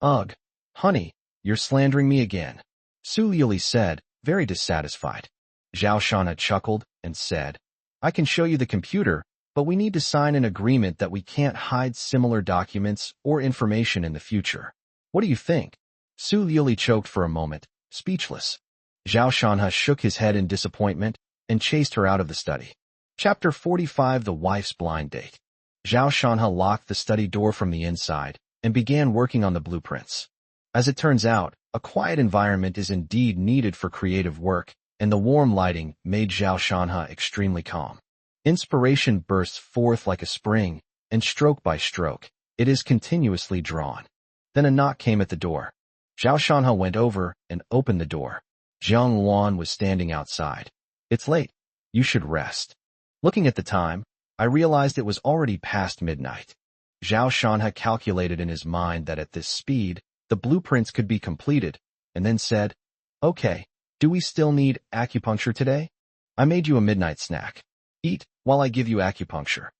"Ugh, honey, you're slandering me again," Su Liuli said, very dissatisfied. Zhao Shanha chuckled and said, "I can show you the computer, but we need to sign an agreement that we can't hide similar documents or information in the future. What do you think?" Su Liuli choked for a moment, speechless. Zhao Shanha shook his head in disappointment and chased her out of the study. Chapter 45: The Wife's Blind Date. Zhao Shanha locked the study door from the inside and began working on the blueprints. As it turns out, a quiet environment is indeed needed for creative work, and the warm lighting made Zhao Shanha extremely calm. Inspiration bursts forth like a spring, and stroke by stroke, it is continuously drawn. Then a knock came at the door. Zhao Shanha went over and opened the door. Jiang Luan was standing outside. "It's late. You should rest." Looking at the time, I realized it was already past midnight. Zhao Shanha calculated in his mind that at this speed, the blueprints could be completed, and then said, "Okay, do we still need acupuncture today? I made you a midnight snack. Eat while I give you acupuncture."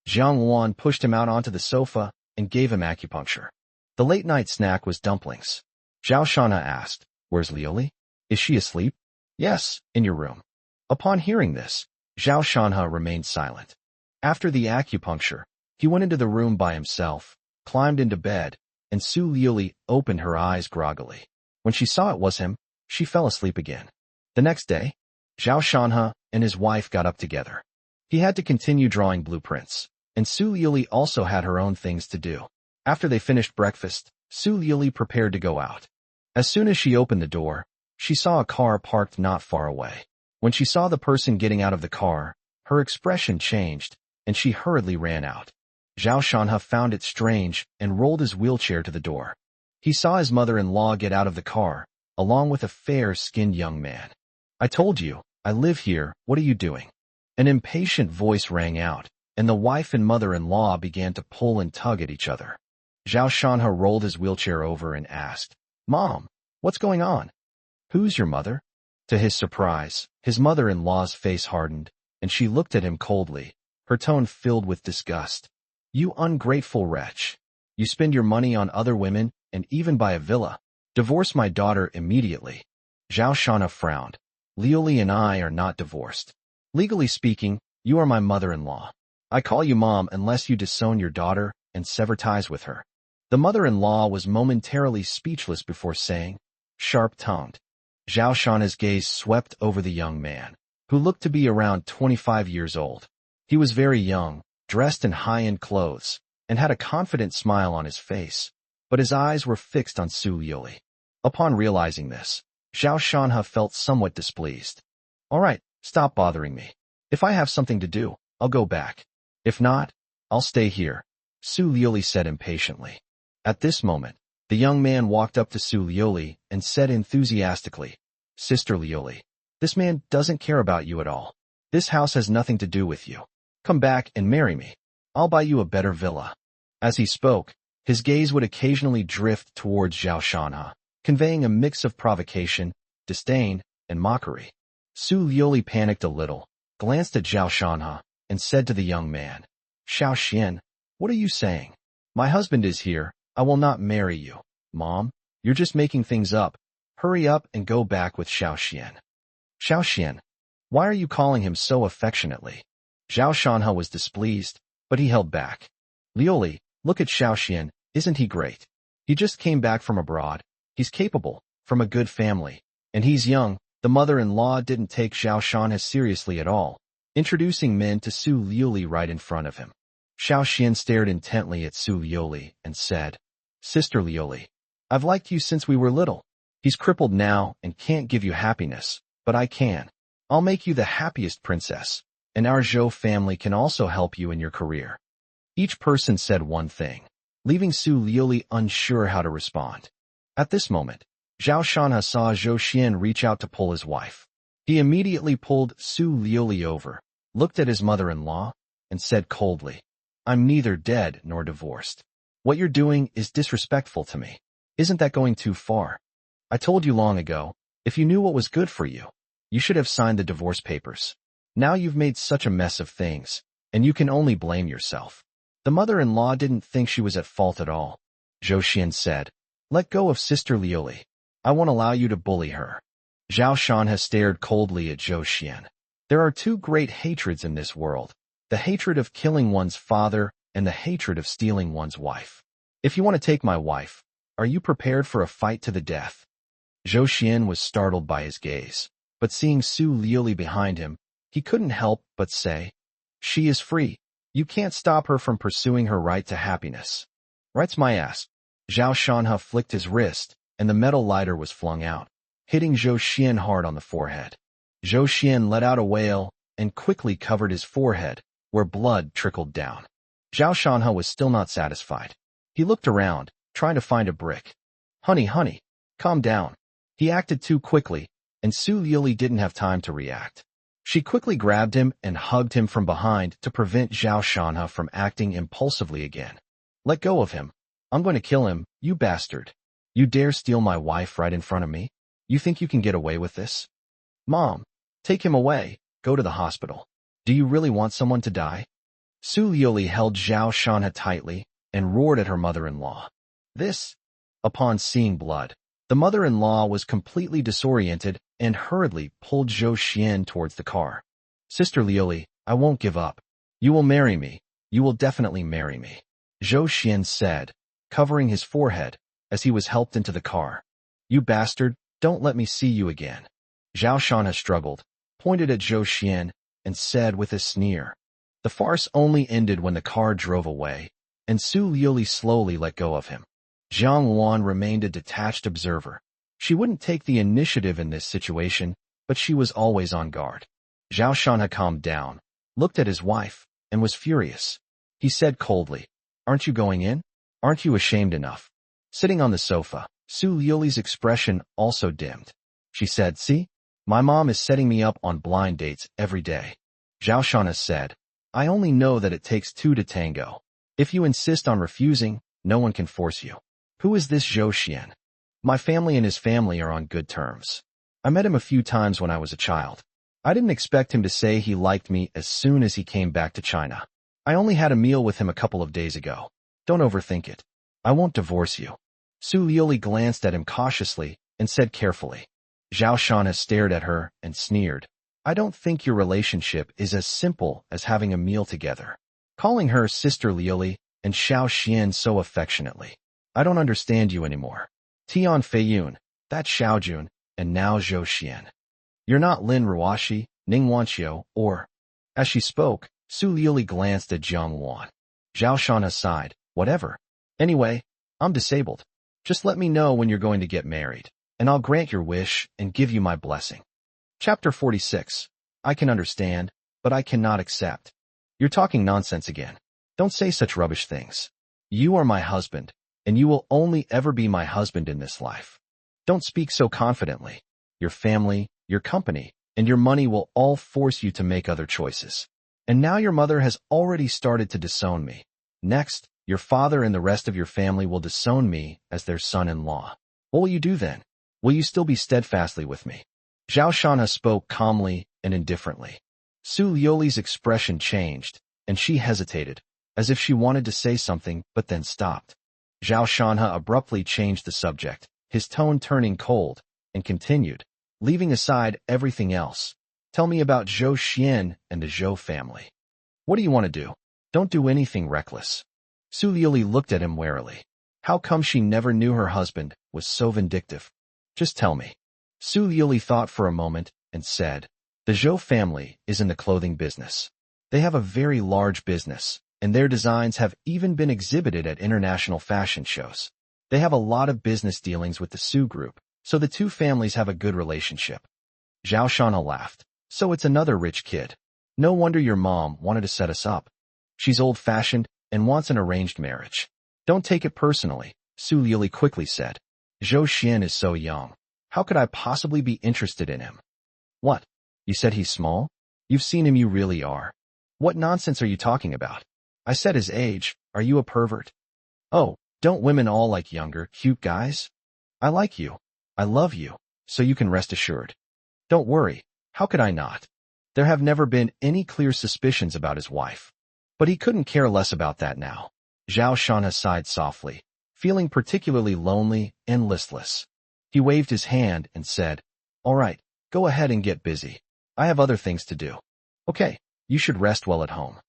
Jiang Luan pushed him out onto the sofa and gave him acupuncture. The late-night snack was dumplings. Zhao Shanha asked, "Where's Liuli? Is she asleep?" "Yes, in your room." Upon hearing this, Zhao Shanha remained silent. After the acupuncture, he went into the room by himself, climbed into bed, and Su Liuli opened her eyes groggily. When she saw it was him, she fell asleep again. The next day, Zhao Shanha and his wife got up together. He had to continue drawing blueprints, and Su Liuli also had her own things to do. After they finished breakfast, Su Liuli prepared to go out. As soon as she opened the door, She saw a car parked not far away. When she saw the person getting out of the car, her expression changed, and she hurriedly ran out. Zhao Shanhe found it strange and rolled his wheelchair to the door. He saw his mother-in-law get out of the car, along with a fair-skinned young man. "I told you, I live here, what are you doing?" An impatient voice rang out, and the wife and mother-in-law began to pull and tug at each other. Zhao Shanhe rolled his wheelchair over and asked, "Mom, what's going on? Who's your mother?" To his surprise, his mother-in-law's face hardened, and she looked at him coldly, her tone filled with disgust. "You ungrateful wretch. You spend your money on other women and even buy a villa. Divorce my daughter immediately." Zhao Shanhe frowned. "Liuli and I are not divorced. Legally speaking, you are my mother-in-law. I call you mom unless you disown your daughter and sever ties with her." The mother-in-law was momentarily speechless before saying, sharp-tongued. Zhao Shanhe's gaze swept over the young man, who looked to be around 25 years old. He was very young, dressed in high-end clothes, and had a confident smile on his face, but his eyes were fixed on Su Liuli. Upon realizing this, Zhao Shanhe felt somewhat displeased. "All right, stop bothering me. If I have something to do, I'll go back. If not, I'll stay here," Su Liuli said impatiently. At this moment, the young man walked up to Su Liuli and said enthusiastically, "Sister Liuli, this man doesn't care about you at all. This house has nothing to do with you. Come back and marry me. I'll buy you a better villa." As he spoke, his gaze would occasionally drift towards Zhao Shanhe, conveying a mix of provocation, disdain, and mockery. Su Liuli panicked a little, glanced at Zhao Shanhe, and said to the young man, "Xiao Xian, what are you saying? My husband is here. I will not marry you." "Mom, you're just making things up. Hurry up and go back with Xiao Xian." "Xiao Xian? Why are you calling him so affectionately?" Zhao Shanhe was displeased, but he held back. "Liuli, look at Xiao Xian, isn't he great? He just came back from abroad. He's capable, from a good family, and he's young." The mother-in-law didn't take Zhao Shanhe seriously at all, introducing men to Su Liuli right in front of him. Xiao Xian stared intently at Su Liuli and said, "Sister Liuli, I've liked you since we were little. He's crippled now and can't give you happiness, but I can. I'll make you the happiest princess, and our Zhou family can also help you in your career." Each person said one thing, leaving Su Liuli unsure how to respond. At this moment, Zhao Shanhe saw Zhou Xian reach out to pull his wife. He immediately pulled Su Liuli over, looked at his mother-in-law, and said coldly, "I'm neither dead nor divorced. What you're doing is disrespectful to me. Isn't that going too far? I told you long ago, if you knew what was good for you, you should have signed the divorce papers. Now you've made such a mess of things, and you can only blame yourself." The mother-in-law didn't think she was at fault at all. Zhou Xian said, "Let go of Sister Liuli. I won't allow you to bully her." Zhao Shanhe stared coldly at Zhou Xian. There are two great hatreds in this world, the hatred of killing one's father and the hatred of stealing one's wife. "If you want to take my wife, are you prepared for a fight to the death?" Zhou Xian was startled by his gaze, but seeing Su Liuli behind him, he couldn't help but say, "She is free. You can't stop her from pursuing her right to happiness." "Right's my ass." Zhao Shanhe flicked his wrist, and the metal lighter was flung out, hitting Zhou Xian hard on the forehead. Zhou Xian let out a wail and quickly covered his forehead, where blood trickled down. Zhao Shanhe was still not satisfied. He looked around, trying to find a brick. Honey, calm down." He acted too quickly, and Su Liuli didn't have time to react. She quickly grabbed him and hugged him from behind to prevent Zhao Shanhe from acting impulsively again. "Let go of him. I'm going to kill him, you bastard. You dare steal my wife right in front of me? You think you can get away with this?" "Mom, take him away. Go to the hospital. Do you really want someone to die?" Su Liuli held Zhao Shanhe tightly and roared at her mother-in-law. "This?" Upon seeing blood, the mother-in-law was completely disoriented and hurriedly pulled Zhou Xian towards the car. "Sister Liuli, I won't give up. You will marry me. You will definitely marry me," Zhou Xian said, covering his forehead as he was helped into the car. "You bastard, don't let me see you again." Zhao Shanhe struggled, pointed at Zhou Xian, and said with a sneer. The farce only ended when the car drove away, and Su Liuli slowly let go of him. Jiang Wan remained a detached observer. She wouldn't take the initiative in this situation, but she was always on guard. Zhao Shanha calmed down, looked at his wife, and was furious. He said coldly, "Aren't you going in? Aren't you ashamed enough?" Sitting on the sofa, Su Liuli's expression also dimmed. She said, "See? My mom is setting me up on blind dates every day." Zhao Shanha said, "I only know that it takes two to tango. If you insist on refusing, no one can force you." "Who is this Zhou Xian?" "My family and his family are on good terms. I met him a few times when I was a child. I didn't expect him to say he liked me as soon as he came back to China. I only had a meal with him a couple of days ago. Don't overthink it. I won't divorce you." Su Liuli glanced at him cautiously and said carefully. Zhao Shanha stared at her and sneered. "I don't think your relationship is as simple as having a meal together. Calling her Sister Liuli and Xiao Xian so affectionately. I don't understand you anymore. Tian Feiyun, that's Xiaojun, and now Zhou Xian. You're not Lin Ruoxi, Ning Wanqiu, or—" As she spoke, Su Liuli glanced at Jiang Wan. Zhao Shanha sighed. "Whatever. Anyway, I'm disabled. Just let me know when you're going to get married, and I'll grant your wish and give you my blessing." Chapter 46. I can understand, but I cannot accept. You're talking nonsense again. Don't say such rubbish things. You are my husband, and you will only ever be my husband in this life. Don't speak so confidently. Your family, your company, and your money will all force you to make other choices. And now your mother has already started to disown me. Next, your father and the rest of your family will disown me as their son-in-law. What will you do then? Will you still be steadfastly with me? Zhao Shanha spoke calmly and indifferently. Su Liuli's expression changed, and she hesitated, as if she wanted to say something but then stopped. Zhao Shanha abruptly changed the subject, his tone turning cold, and continued, leaving aside everything else. "Tell me about Zhou Xian and the Zhou family. What do you want to do? Don't do anything reckless." Su Liuli looked at him warily. How come she never knew her husband was so vindictive? "Just tell me." Su Liuli thought for a moment and said, "The Zhou family is in the clothing business. They have a very large business, and their designs have even been exhibited at international fashion shows. They have a lot of business dealings with the Su group, so the two families have a good relationship." Zhao Shanha laughed. "So it's another rich kid. No wonder your mom wanted to set us up. She's old-fashioned and wants an arranged marriage." "Don't take it personally," Su Liuli quickly said. "Zhou Xian is so young. How could I possibly be interested in him?" "What? You said he's small? You've seen him, you really are. What nonsense are you talking about? I said his age. Are you a pervert?" "Oh, don't women all like younger, cute guys? I like you. I love you, so you can rest assured." "Don't worry. How could I not? There have never been any clear suspicions about his wife." But he couldn't care less about that now. Zhao Shanha sighed softly, feeling particularly lonely and listless. He waved his hand and said, "All right, go ahead and get busy. I have other things to do." "Okay, you should rest well at home."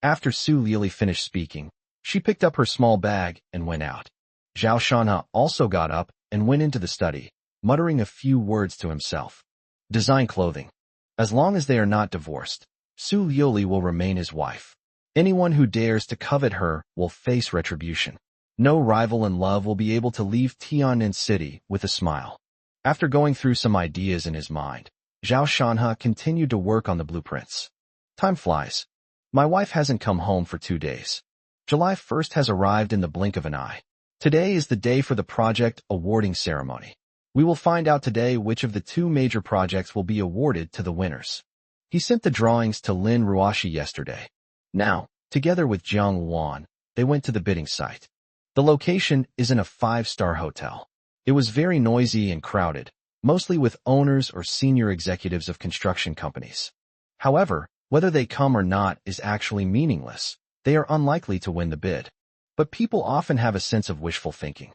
After Su Liuli finished speaking, she picked up her small bag and went out. Zhao Shanha also got up and went into the study, muttering a few words to himself. Design clothing. As long as they are not divorced, Su Liuli will remain his wife. Anyone who dares to covet her will face retribution. No rival in love will be able to leave Tian'an City with a smile. After going through some ideas in his mind, Zhao Shanha continued to work on the blueprints. Time flies. My wife hasn't come home for 2 days. July 1st has arrived in the blink of an eye. Today is the day for the project awarding ceremony. We will find out today which of the 2 major projects will be awarded to the winners. He sent the drawings to Lin Ruoxi yesterday. Now, together with Jiang Wan, they went to the bidding site. The location is in a 5-star hotel. It was very noisy and crowded, mostly with owners or senior executives of construction companies. However, whether they come or not is actually meaningless. They are unlikely to win the bid. But people often have a sense of wishful thinking.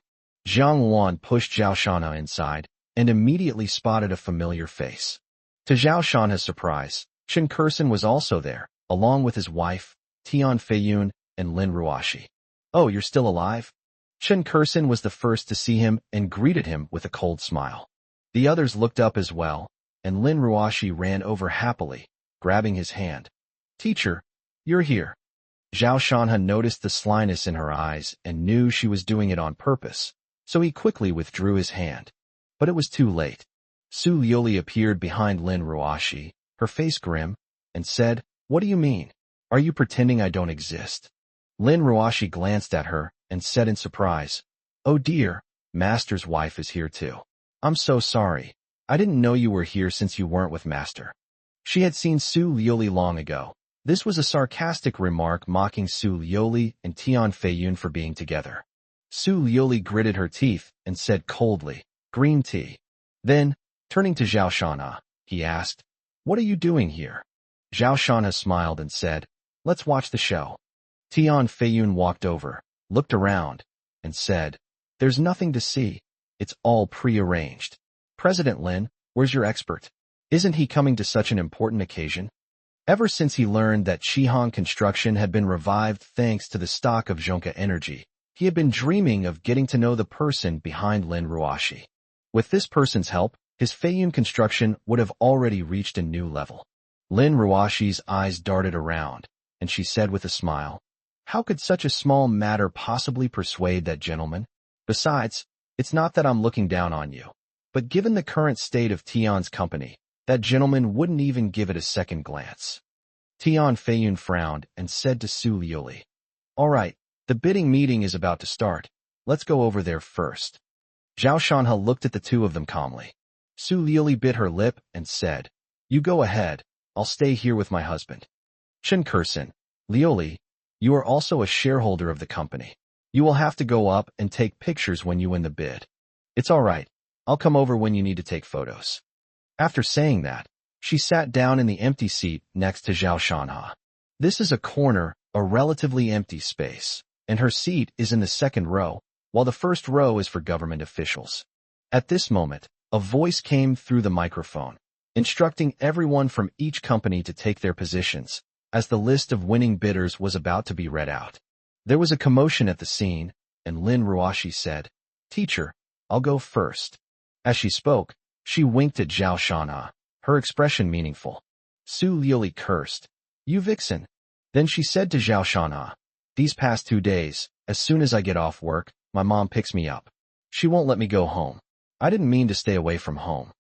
Jiang Wan pushed Zhao Shanha inside and immediately spotted a familiar face. To Zhao Shanha's surprise, Chen Kursin was also there, along with his wife, Tian Feiyun, and Lin Ruoxi. "Oh, you're still alive?" Chen Kursin was the first to see him and greeted him with a cold smile. The others looked up as well, and Lin Ruoxi ran over happily, grabbing his hand. "Teacher, you're here." Zhao Shanha noticed the slyness in her eyes and knew she was doing it on purpose, so he quickly withdrew his hand. But it was too late. Su Liuli appeared behind Lin Ruashi, her face grim, and said, "What do you mean? Are you pretending I don't exist?" Lin Ruashi glanced at her and said in surprise, "Oh dear, Master's wife is here too. I'm so sorry. I didn't know you were here since you weren't with Master." She had seen Su Liuli long ago. This was a sarcastic remark mocking Su Liuli and Tian Feiyun for being together. Su Liuli gritted her teeth and said coldly, "Green tea." Then, turning to Zhao Shanha, he asked, "What are you doing here?" Zhao Shanha smiled and said, "Let's watch the show." Tian Feiyun walked over, looked around, and said, "There's nothing to see. It's all pre-arranged. President Lin, where's your expert? Isn't he coming to such an important occasion?" Ever since he learned that Shihong Construction had been revived thanks to the stock of Zhonka Energy, he had been dreaming of getting to know the person behind Lin Ruashi. With this person's help, his Feiyun Construction would have already reached a new level. Lin Ruashi's eyes darted around, and she said with a smile, "How could such a small matter possibly persuade that gentleman? Besides, it's not that I'm looking down on you. But given the current state of Tian's company, that gentleman wouldn't even give it a second glance." Tian Feiyun frowned and said to Su Liuli, "All right, the bidding meeting is about to start. Let's go over there first." Zhao Shanha looked at the two of them calmly. Su Liuli bit her lip and said, "You go ahead. I'll stay here with my husband." Chen Kursin, Liuli, you are also a shareholder of the company. You will have to go up and take pictures when you win the bid. It's all right. I'll come over when you need to take photos. After saying that, she sat down in the empty seat next to Zhao Shanha. This is a corner, a relatively empty space, and her seat is in the second row, while the first row is for government officials. At this moment, a voice came through the microphone, instructing everyone from each company to take their positions, as the list of winning bidders was about to be read out. There was a commotion at the scene, and Lin Ruashi said, "Teacher, I'll go first." As she spoke, she winked at Zhao Shanha, her expression meaningful. Su Liuli cursed, "You vixen." Then she said to Zhao Shanha, "These past 2 days, as soon as I get off work, my mom picks me up. She won't let me go home. I didn't mean to stay away from home."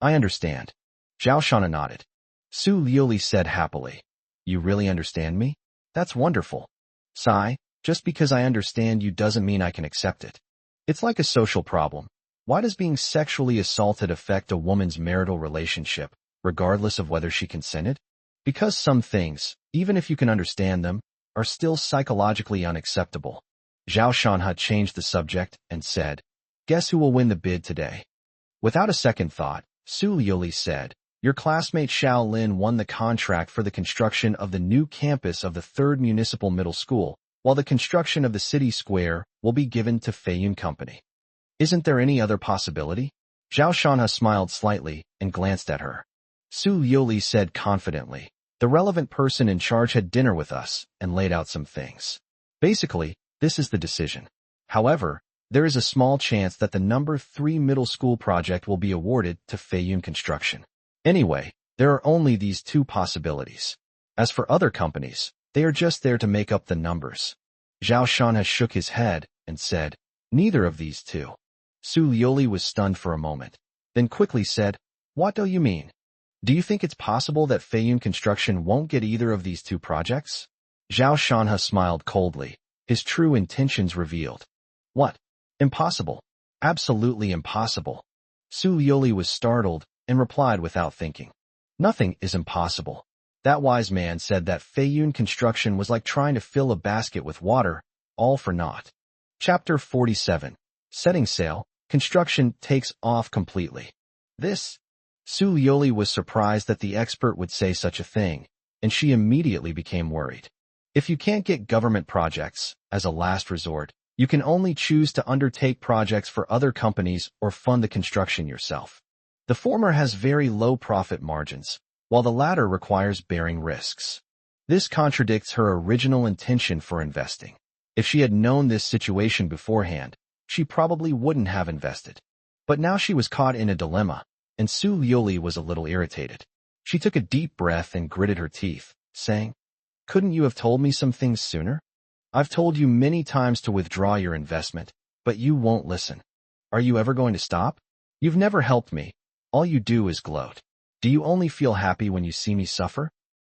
"I understand." Zhao Shanha nodded. Su Liuli said happily, "You really understand me? That's wonderful. Sigh, just because I understand you doesn't mean I can accept it. It's like a social problem. Why does being sexually assaulted affect a woman's marital relationship, regardless of whether she consented? Because some things, even if you can understand them, are still psychologically unacceptable." Zhao Shanha changed the subject and said, "Guess who will win the bid today?" Without a second thought, Su Liuli said, "Your classmate Xiao Lin won the contract for the construction of the new campus of the 3rd Municipal Middle School, while the construction of the city square will be given to Feiyun Company. Isn't there any other possibility?" Zhao Shanha smiled slightly and glanced at her. Su Liuli said confidently, "The relevant person in charge had dinner with us and laid out some things. Basically, this is the decision. However, there is a small chance that the number 3 middle school project will be awarded to Feiyun Construction. Anyway, there are only these 2 possibilities. As for other companies, they are just there to make up the numbers." Zhao Shanha shook his head and said, "Neither of these 2. Su Liuli was stunned for a moment, then quickly said, "What do you mean? Do you think it's possible that Feiyun Construction won't get either of these 2 projects?" Zhao Shanha smiled coldly, his true intentions revealed. "What? Impossible. Absolutely impossible." Su Liuli was startled and replied without thinking, "Nothing is impossible. That wise man said that Feiyun Construction was like trying to fill a basket with water, all for naught." Chapter 47. Setting sail, construction takes off completely. Su Liuli was surprised that the expert would say such a thing, and she immediately became worried. If you can't get government projects, as a last resort, you can only choose to undertake projects for other companies or fund the construction yourself. The former has very low profit margins, while the latter requires bearing risks. This contradicts her original intention for investing. If she had known this situation beforehand, she probably wouldn't have invested. But now she was caught in a dilemma, and Su Liuli was a little irritated. She took a deep breath and gritted her teeth, saying, "Couldn't you have told me some things sooner? I've told you many times to withdraw your investment, but you won't listen. Are you ever going to stop?" You've never helped me. All you do is gloat. Do you only feel happy when you see me suffer?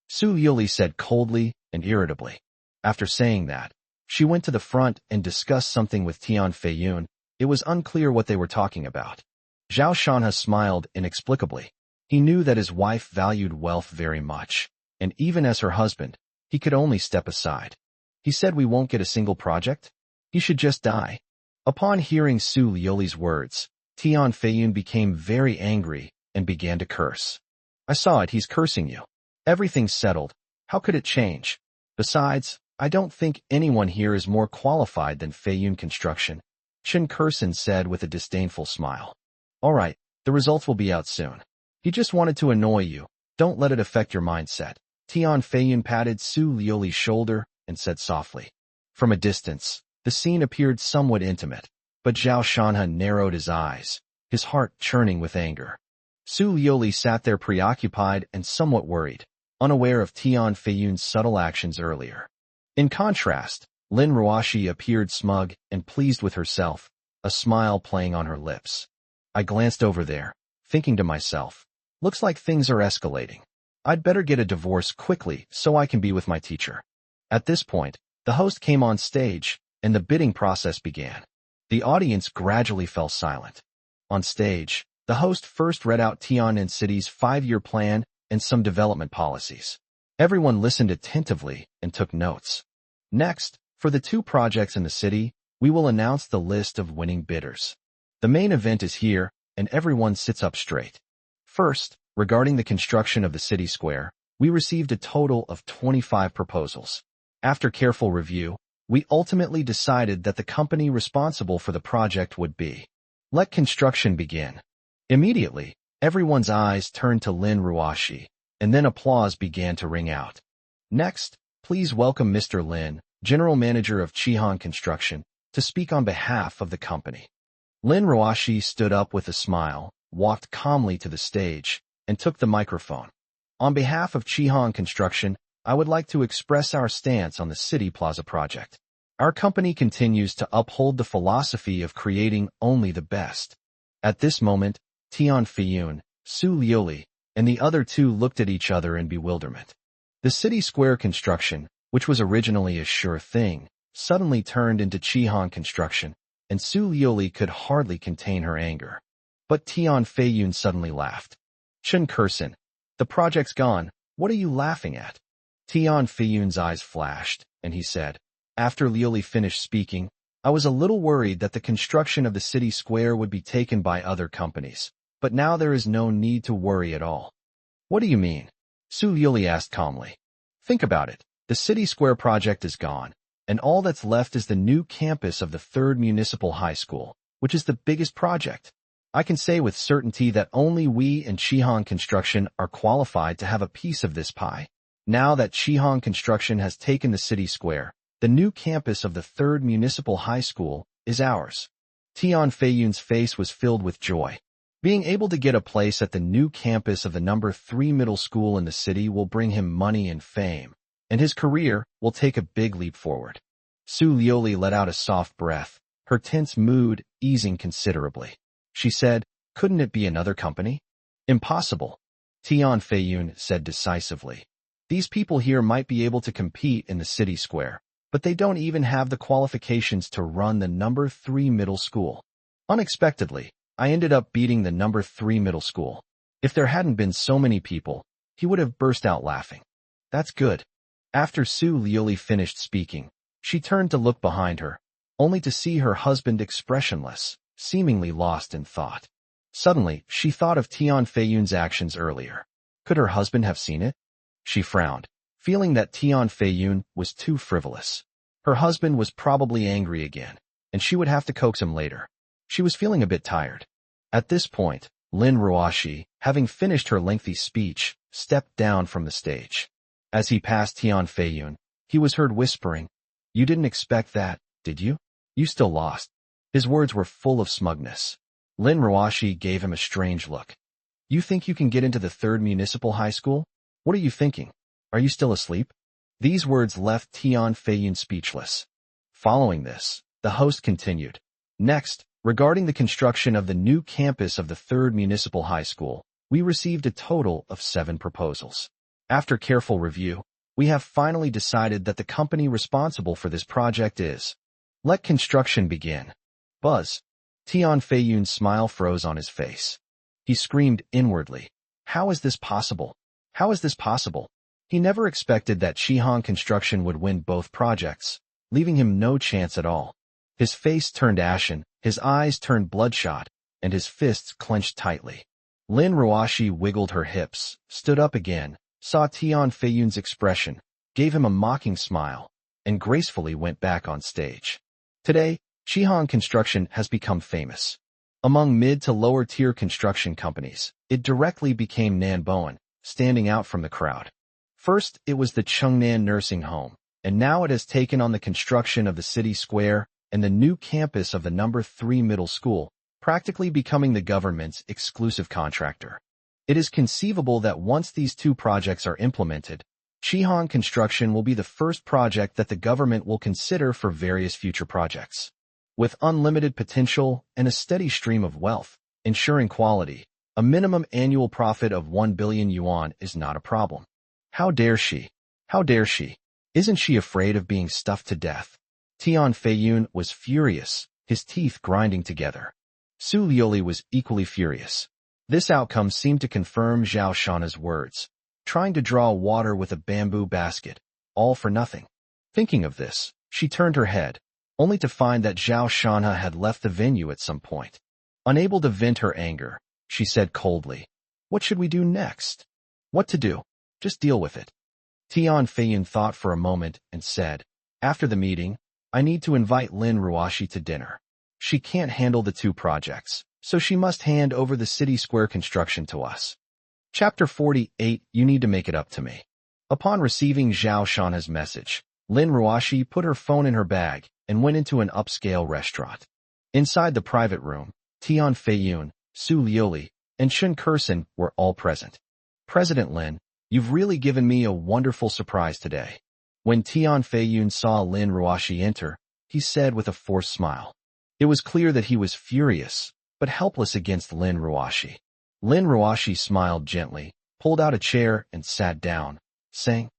Su Yuli said coldly and irritably. After saying that, she went to the front and discussed something with Tian Feiyun. It was unclear what they were talking about. Zhao Shanha smiled inexplicably. He knew that his wife valued wealth very much, and even as her husband, he could only step aside. He said we won't get a single project? He should just die. Upon hearing Su Liuli's words, Tian Feiyun became very angry and began to curse. I saw it, he's cursing you. Everything's settled. How could it change? Besides, I don't think anyone here is more qualified than Feiyun Construction, Chen Kursen said with a disdainful smile. All right, the results will be out soon. He just wanted to annoy you. Don't let it affect your mindset. Tian Feiyun patted Su Liuli's shoulder and said softly. From a distance, the scene appeared somewhat intimate, but Zhao Shanha narrowed his eyes, his heart churning with anger. Su Liuli sat there preoccupied and somewhat worried, unaware of Tian Feiyun's subtle actions earlier. In contrast, Lin Ruoshi appeared smug and pleased with herself, a smile playing on her lips. I glanced over there, thinking to myself, looks like things are escalating. I'd better get a divorce quickly so I can be with my teacher. At this point, the host came on stage, and the bidding process began. The audience gradually fell silent. On stage, the host first read out Tian'an City's 5-year plan and some development policies. Everyone listened attentively and took notes. Next, for the 2 projects in the city, we will announce the list of winning bidders. The main event is here, and everyone sits up straight. First, regarding the construction of the city square, we received a total of 25 proposals. After careful review, we ultimately decided that the company responsible for the project would be. Let construction begin. Immediately, everyone's eyes turned to Lin Ruoshi, and then applause began to ring out. Next, please welcome Mr. Lin, General Manager of Chihan Construction, to speak on behalf of the company. Lin Ruoshi stood up with a smile, walked calmly to the stage, and took the microphone. On behalf of Chihan Construction, I would like to express our stance on the City Plaza project. Our company continues to uphold the philosophy of creating only the best. At this moment, Tian Feiyun, Su Liuli, and the other 2 looked at each other in bewilderment. The city square construction, which was originally a sure thing, suddenly turned into Chihan Construction, and Su Liuli could hardly contain her anger. But Tian Feiyun suddenly laughed. Chen Kursen, the project's gone, what are you laughing at? Tian Feiyun's eyes flashed, and he said, after Liuli finished speaking, I was a little worried that the construction of the city square would be taken by other companies, but now there is no need to worry at all. What do you mean? Su Liuli asked calmly. Think about it, the city square project is gone, and all that's left is the new campus of the 3rd Municipal High School, which is the biggest project. I can say with certainty that only we and Chihan Construction are qualified to have a piece of this pie. Now that Chihan Construction has taken the city square, the new campus of the 3rd Municipal High School is ours. Tian Feiyun's face was filled with joy. Being able to get a place at the new campus of the number 3 middle school in the city will bring him money and fame, and his career will take a big leap forward. Su Liuli let out a soft breath, her tense mood easing considerably. She said, couldn't it be another company? Impossible. Tian Feiyun said decisively. These people here might be able to compete in the city square, but they don't even have the qualifications to run the number 3 middle school. Unexpectedly, I ended up beating the number 3 middle school. If there hadn't been so many people, he would have burst out laughing. That's good. After Su Liuli finished speaking, she turned to look behind her, only to see her husband expressionless, seemingly lost in thought. Suddenly, she thought of Tian Feiyun's actions earlier. Could her husband have seen it? She frowned, feeling that Tian Feiyun was too frivolous. Her husband was probably angry again, and she would have to coax him later. She was feeling a bit tired. At this point, Lin Ruoshi, having finished her lengthy speech, stepped down from the stage. As he passed Tian Feiyun, he was heard whispering, "You didn't expect that, did you? You still lost." His words were full of smugness. Lin Ruoshi gave him a strange look. "You think you can get into the 3rd Municipal High School? What are you thinking? Are you still asleep?" These words left Tian Feiyun speechless. Following this, the host continued. Next, Regarding the construction of the new campus of the 3rd Municipal High School, we received a total of 7 proposals. After careful review, we have finally decided that the company responsible for this project is. Let construction begin. Buzz. Tian Feiyun's smile froze on his face. He screamed inwardly. How is this possible? How is this possible? He never expected that Shihan Construction would win both projects, leaving him no chance at all. His face turned ashen, his eyes turned bloodshot, and his fists clenched tightly. Lin Ruashi wiggled her hips, stood up again, saw Tian Feiyun's expression, gave him a mocking smile, and gracefully went back on stage. Today, Shihan Construction has become famous. Among mid to lower tier construction companies, it directly became Nanboan, standing out from the crowd. First, it was the Chengnan nursing home, and now it has taken on the construction of the city square and the new campus of the No. 3 middle school, practically becoming the government's exclusive contractor. It is conceivable that once these 2 projects are implemented, Shihan Construction will be the first project that the government will consider for various future projects. With unlimited potential and a steady stream of wealth, ensuring quality, a minimum annual profit of 1 billion yuan is not a problem. How dare she? How dare she? Isn't she afraid of being stuffed to death? Tian Feiyun was furious, his teeth grinding together. Su Liuli was equally furious. This outcome seemed to confirm Zhao Shana's words. Trying to draw water with a bamboo basket, all for nothing. Thinking of this, she turned her head, only to find that Zhao Shana had left the venue at some point. Unable to vent her anger, she said coldly, "What should we do next?" "What to do? Just deal with it." Tian Feiyun thought for a moment and said, "After the meeting, I need to invite Lin Ruashi to dinner. She can't handle the 2 projects, so she must hand over the city square construction to us." Chapter 48, You Need to Make It Up to Me. Upon receiving Zhao Shana's message, Lin Ruashi put her phone in her bag and went into an upscale restaurant. Inside the private room, Tian Feiyun, Su Liuli, and Shun Kursen were all present. "President Lin, you've really given me a wonderful surprise today." When Tian Feiyun saw Lin Ruashi enter, he said with a forced smile. It was clear that he was furious, but helpless against Lin Ruashi. Lin Ruashi smiled gently, pulled out a chair, and sat down, saying,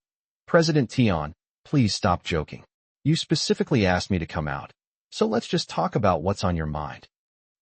"President Tian, please stop joking. You specifically asked me to come out, so let's just talk about what's on your mind."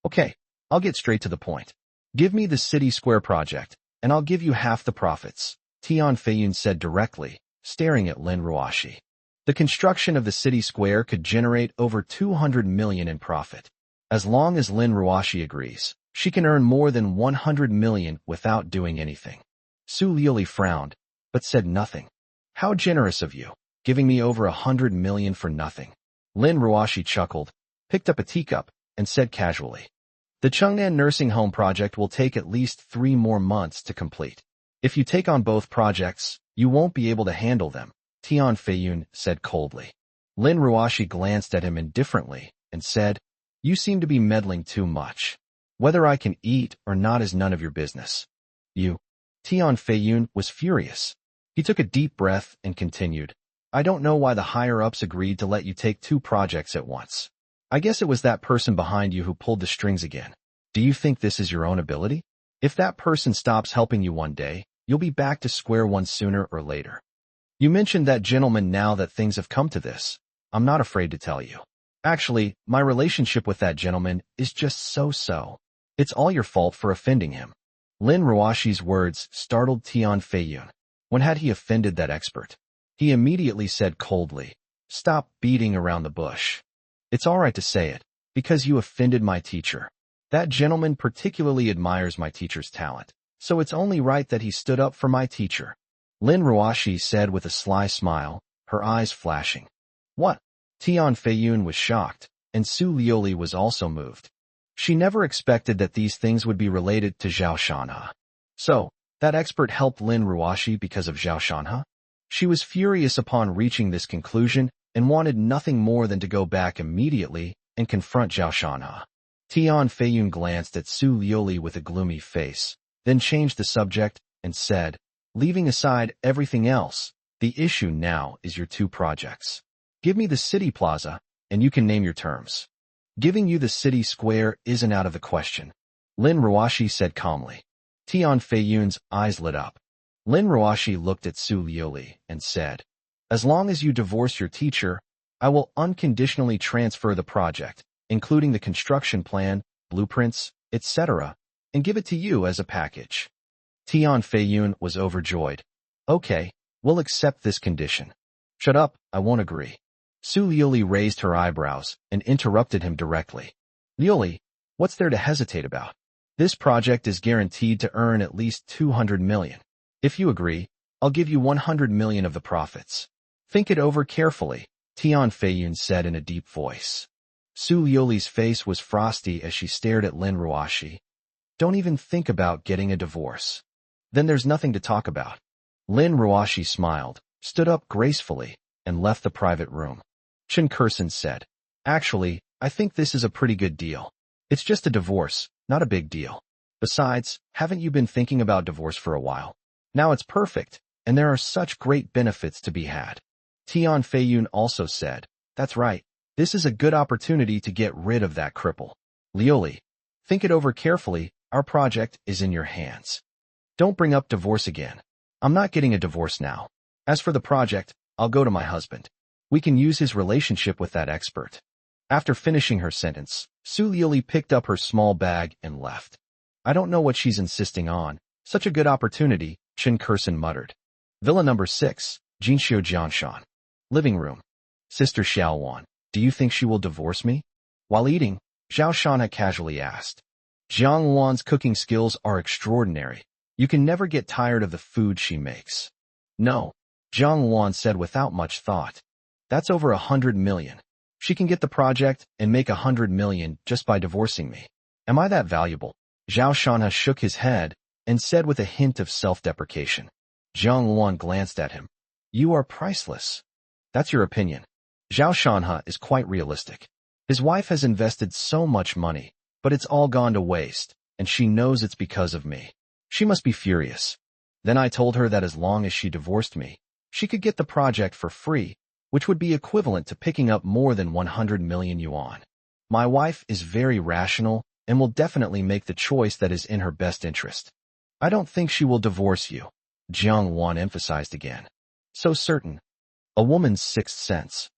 "Okay, I'll get straight to the point. Give me the City Square project, and I'll give you half the profits," Tian Feiyun said directly, staring at Lin Ruashi. The construction of the City Square could generate over 200 million in profit. As long as Lin Ruashi agrees, she can earn more than 100 million without doing anything. Su Liuli frowned, but said nothing. "How generous of you, giving me over 100 million for nothing." Lin Ruashi chuckled, picked up a teacup, and said casually, "The Chengnan nursing home project will take at least 3 more months to complete. If you take on both projects, you won't be able to handle them," Tian Feiyun said coldly. Lin Ruashi glanced at him indifferently and said, "You seem to be meddling too much. Whether I can eat or not is none of your business." "You." Tian Feiyun was furious. He took a deep breath and continued, "I don't know why the higher-ups agreed to let you take 2 projects at once. I guess it was that person behind you who pulled the strings again. Do you think this is your own ability? If that person stops helping you one day, you'll be back to square one sooner or later. You mentioned that gentleman. Now that things have come to this, I'm not afraid to tell you. Actually, my relationship with that gentleman is just so-so. It's all your fault for offending him." Lin Ruashi's words startled Tian Feiyun. When had he offended that expert? He immediately said coldly, "Stop beating around the bush. It's all right to say it, because you offended my teacher. That gentleman particularly admires my teacher's talent, so it's only right that he stood up for my teacher." Lin Ruashi said with a sly smile, her eyes flashing. "What?" Tian Feiyun was shocked, and Su Liuli was also moved. She never expected that these things would be related to Zhao Shanha. So, that expert helped Lin Ruashi because of Zhao Shanha? She was furious upon reaching this conclusion and wanted nothing more than to go back immediately and confront Zhao Shanha. Tian Feiyun glanced at Su Liuli with a gloomy face, then changed the subject and said, "Leaving aside everything else, the issue now is your 2 projects. Give me the city plaza, and you can name your terms." Giving you the city square isn't out of the question, Lin Ruoshi said calmly. Tian Feiyun's eyes lit up. Lin Ruoshi looked at Su Liuli and said, as long as you divorce your teacher, I will unconditionally transfer the project, including the construction plan, blueprints, etc., and give it to you as a package. Tian Feiyun was overjoyed. Okay, we'll accept this condition. Shut up, I won't agree. Su Liuli raised her eyebrows and interrupted him directly. Liuli, what's there to hesitate about? This project is guaranteed to earn at least 200 million. If you agree, I'll give you 100 million of the profits. Think it over carefully, Tian Feiyun said in a deep voice. Su Liuli's face was frosty as she stared at Lin Ruoshi. Don't even think about getting a divorce. Then there's nothing to talk about. Lin Ruoshi smiled, stood up gracefully, and left the private room. Chen Kursen said, actually, I think this is a pretty good deal. It's just a divorce, not a big deal. Besides, haven't you been thinking about divorce for a while? Now it's perfect, and there are such great benefits to be had. Tian Feiyun also said, that's right, this is a good opportunity to get rid of that cripple. Liuli, think it over carefully, our project is in your hands. Don't bring up divorce again. I'm not getting a divorce now. As for the project, I'll go to my husband. We can use his relationship with that expert. After finishing her sentence, Su Liuli picked up her small bag and left. I don't know what she's insisting on. Such a good opportunity, Chen Kursen muttered. Villa number 6, Jinxiu Jianshan. Living room. Sister Xiaowan, do you think she will divorce me? While eating, Zhao Shanha casually asked. Jiang Wan's cooking skills are extraordinary. You can never get tired of the food she makes. No, Jiang Wan said without much thought. That's over 100 million. She can get the project and make 100 million just by divorcing me. Am I that valuable? Zhao Shanha shook his head and said with a hint of self-deprecation. Jiang Wan glanced at him. You are priceless. That's your opinion. Zhao Shanha is quite realistic. His wife has invested so much money, but it's all gone to waste, and she knows it's because of me. She must be furious. Then I told her that as long as she divorced me, she could get the project for free, which would be equivalent to picking up more than 100 million yuan. My wife is very rational and will definitely make the choice that is in her best interest. I don't think she will divorce you, Jiang Wan emphasized again. So certain. A woman's sixth sense.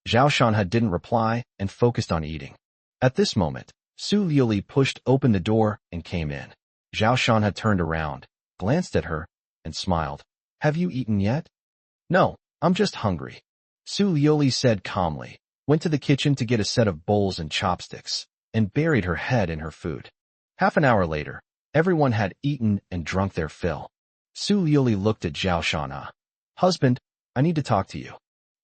Zhao Shanha didn't reply and focused on eating. At this moment, Su Liuli pushed open the door and came in. Zhao Shanha turned around, glanced at her, and smiled. Have you eaten yet? No, I'm just hungry. Su Liuli said calmly, went to the kitchen to get a set of bowls and chopsticks, and buried her head in her food. Half an hour later, everyone had eaten and drunk their fill. Su Liuli looked at Zhao Shanha. Husband, I need to talk to you.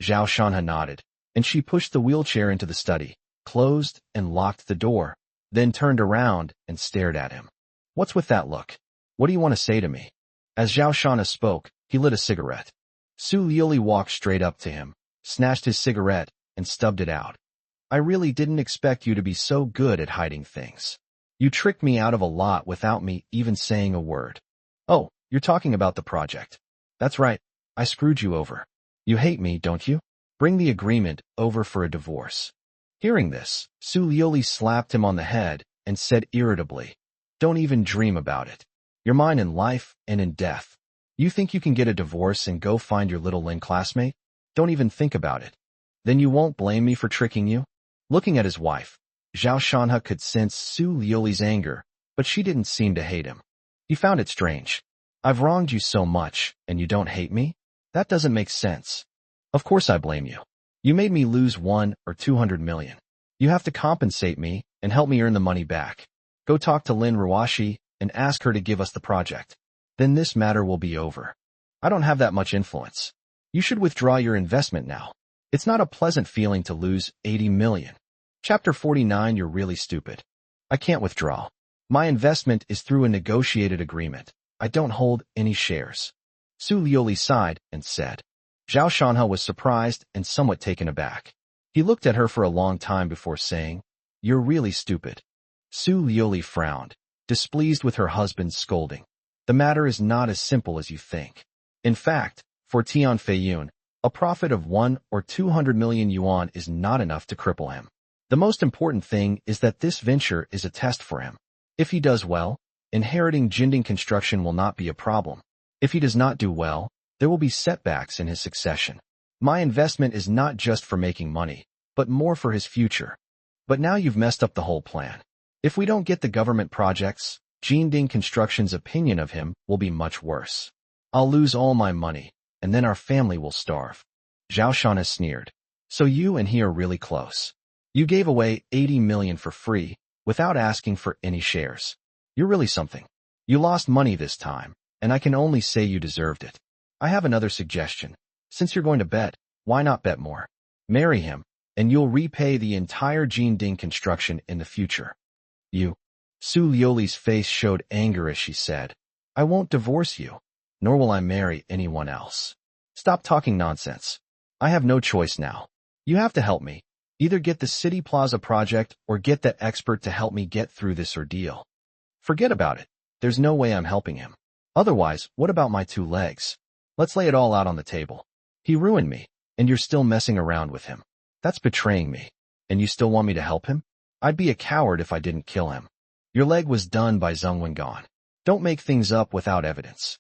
Zhao Shanha nodded, and she pushed the wheelchair into the study, closed and locked the door, then turned around and stared at him. What's with that look? What do you want to say to me? As Zhao Shanha spoke, he lit a cigarette. Su Liuli walked straight up to him, snatched his cigarette, and stubbed it out. I really didn't expect you to be so good at hiding things. You tricked me out of a lot without me even saying a word. Oh, you're talking about the project. That's right, I screwed you over. You hate me, don't you? Bring the agreement over for a divorce. Hearing this, Su Liuli slapped him on the head and said irritably, don't even dream about it. You're mine in life and in death. You think you can get a divorce and go find your little Lin classmate? Don't even think about it. Then you won't blame me for tricking you? Looking at his wife, Zhao Shanha could sense Su Liuli's anger, but she didn't seem to hate him. He found it strange. I've wronged you so much, and you don't hate me? That doesn't make sense. Of course I blame you. You made me lose 1 or 200 million. You have to compensate me and help me earn the money back. Go talk to Lin Ruoshi and ask her to give us the project. Then this matter will be over. I don't have that much influence. You should withdraw your investment now. It's not a pleasant feeling to lose 80 million. Chapter 49. You're really stupid. I can't withdraw. My investment is through a negotiated agreement. I don't hold any shares. Su Liuli sighed and said. Zhao Shanha was surprised and somewhat taken aback. He looked at her for a long time before saying, You're really stupid. Su Liuli frowned, displeased with her husband's scolding. The matter is not as simple as you think. In fact, for Tian Feiyun, a profit of 1 or 200 million yuan is not enough to cripple him. The most important thing is that this venture is a test for him. If he does well, inheriting Jinding construction will not be a problem. If he does not do well, there will be setbacks in his succession. My investment is not just for making money, but more for his future. But now you've messed up the whole plan. If we don't get the government projects, Jinding Construction's opinion of him will be much worse. I'll lose all my money, and then our family will starve. Zhao Shan sneered. So you and he are really close. You gave away 80 million for free, without asking for any shares. You're really something. You lost money this time, and I can only say you deserved it. I have another suggestion. Since you're going to bet, why not bet more? Marry him, and you'll repay the entire Jinding construction in the future. You. Su Liuli's face showed anger as she said, I won't divorce you, nor will I marry anyone else. Stop talking nonsense. I have no choice now. You have to help me. Either get the City Plaza project or get that expert to help me get through this ordeal. Forget about it. There's no way I'm helping him. Otherwise, what about my 2 legs? Let's lay it all out on the table. He ruined me, and you're still messing around with him. That's betraying me. And you still want me to help him? I'd be a coward if I didn't kill him. Your leg was done by Zheng Wengan. Don't make things up without evidence.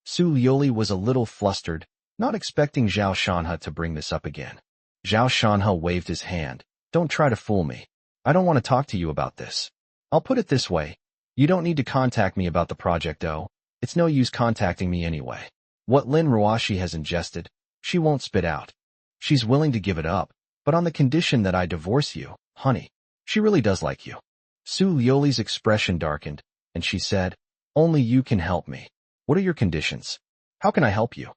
Su Liuli was a little flustered, not expecting Zhao Shanhe to bring this up again. Zhao Shanhe waved his hand. Don't try to fool me. I don't want to talk to you about this. I'll put it this way. You don't need to contact me about the project, though. It's no use contacting me anyway. What Lin Ruoshi has ingested, she won't spit out. She's willing to give it up, but on the condition that I divorce you, honey. She really does like you. Su Liuli's expression darkened, and she said, Only you can help me. What are your conditions? How can I help you?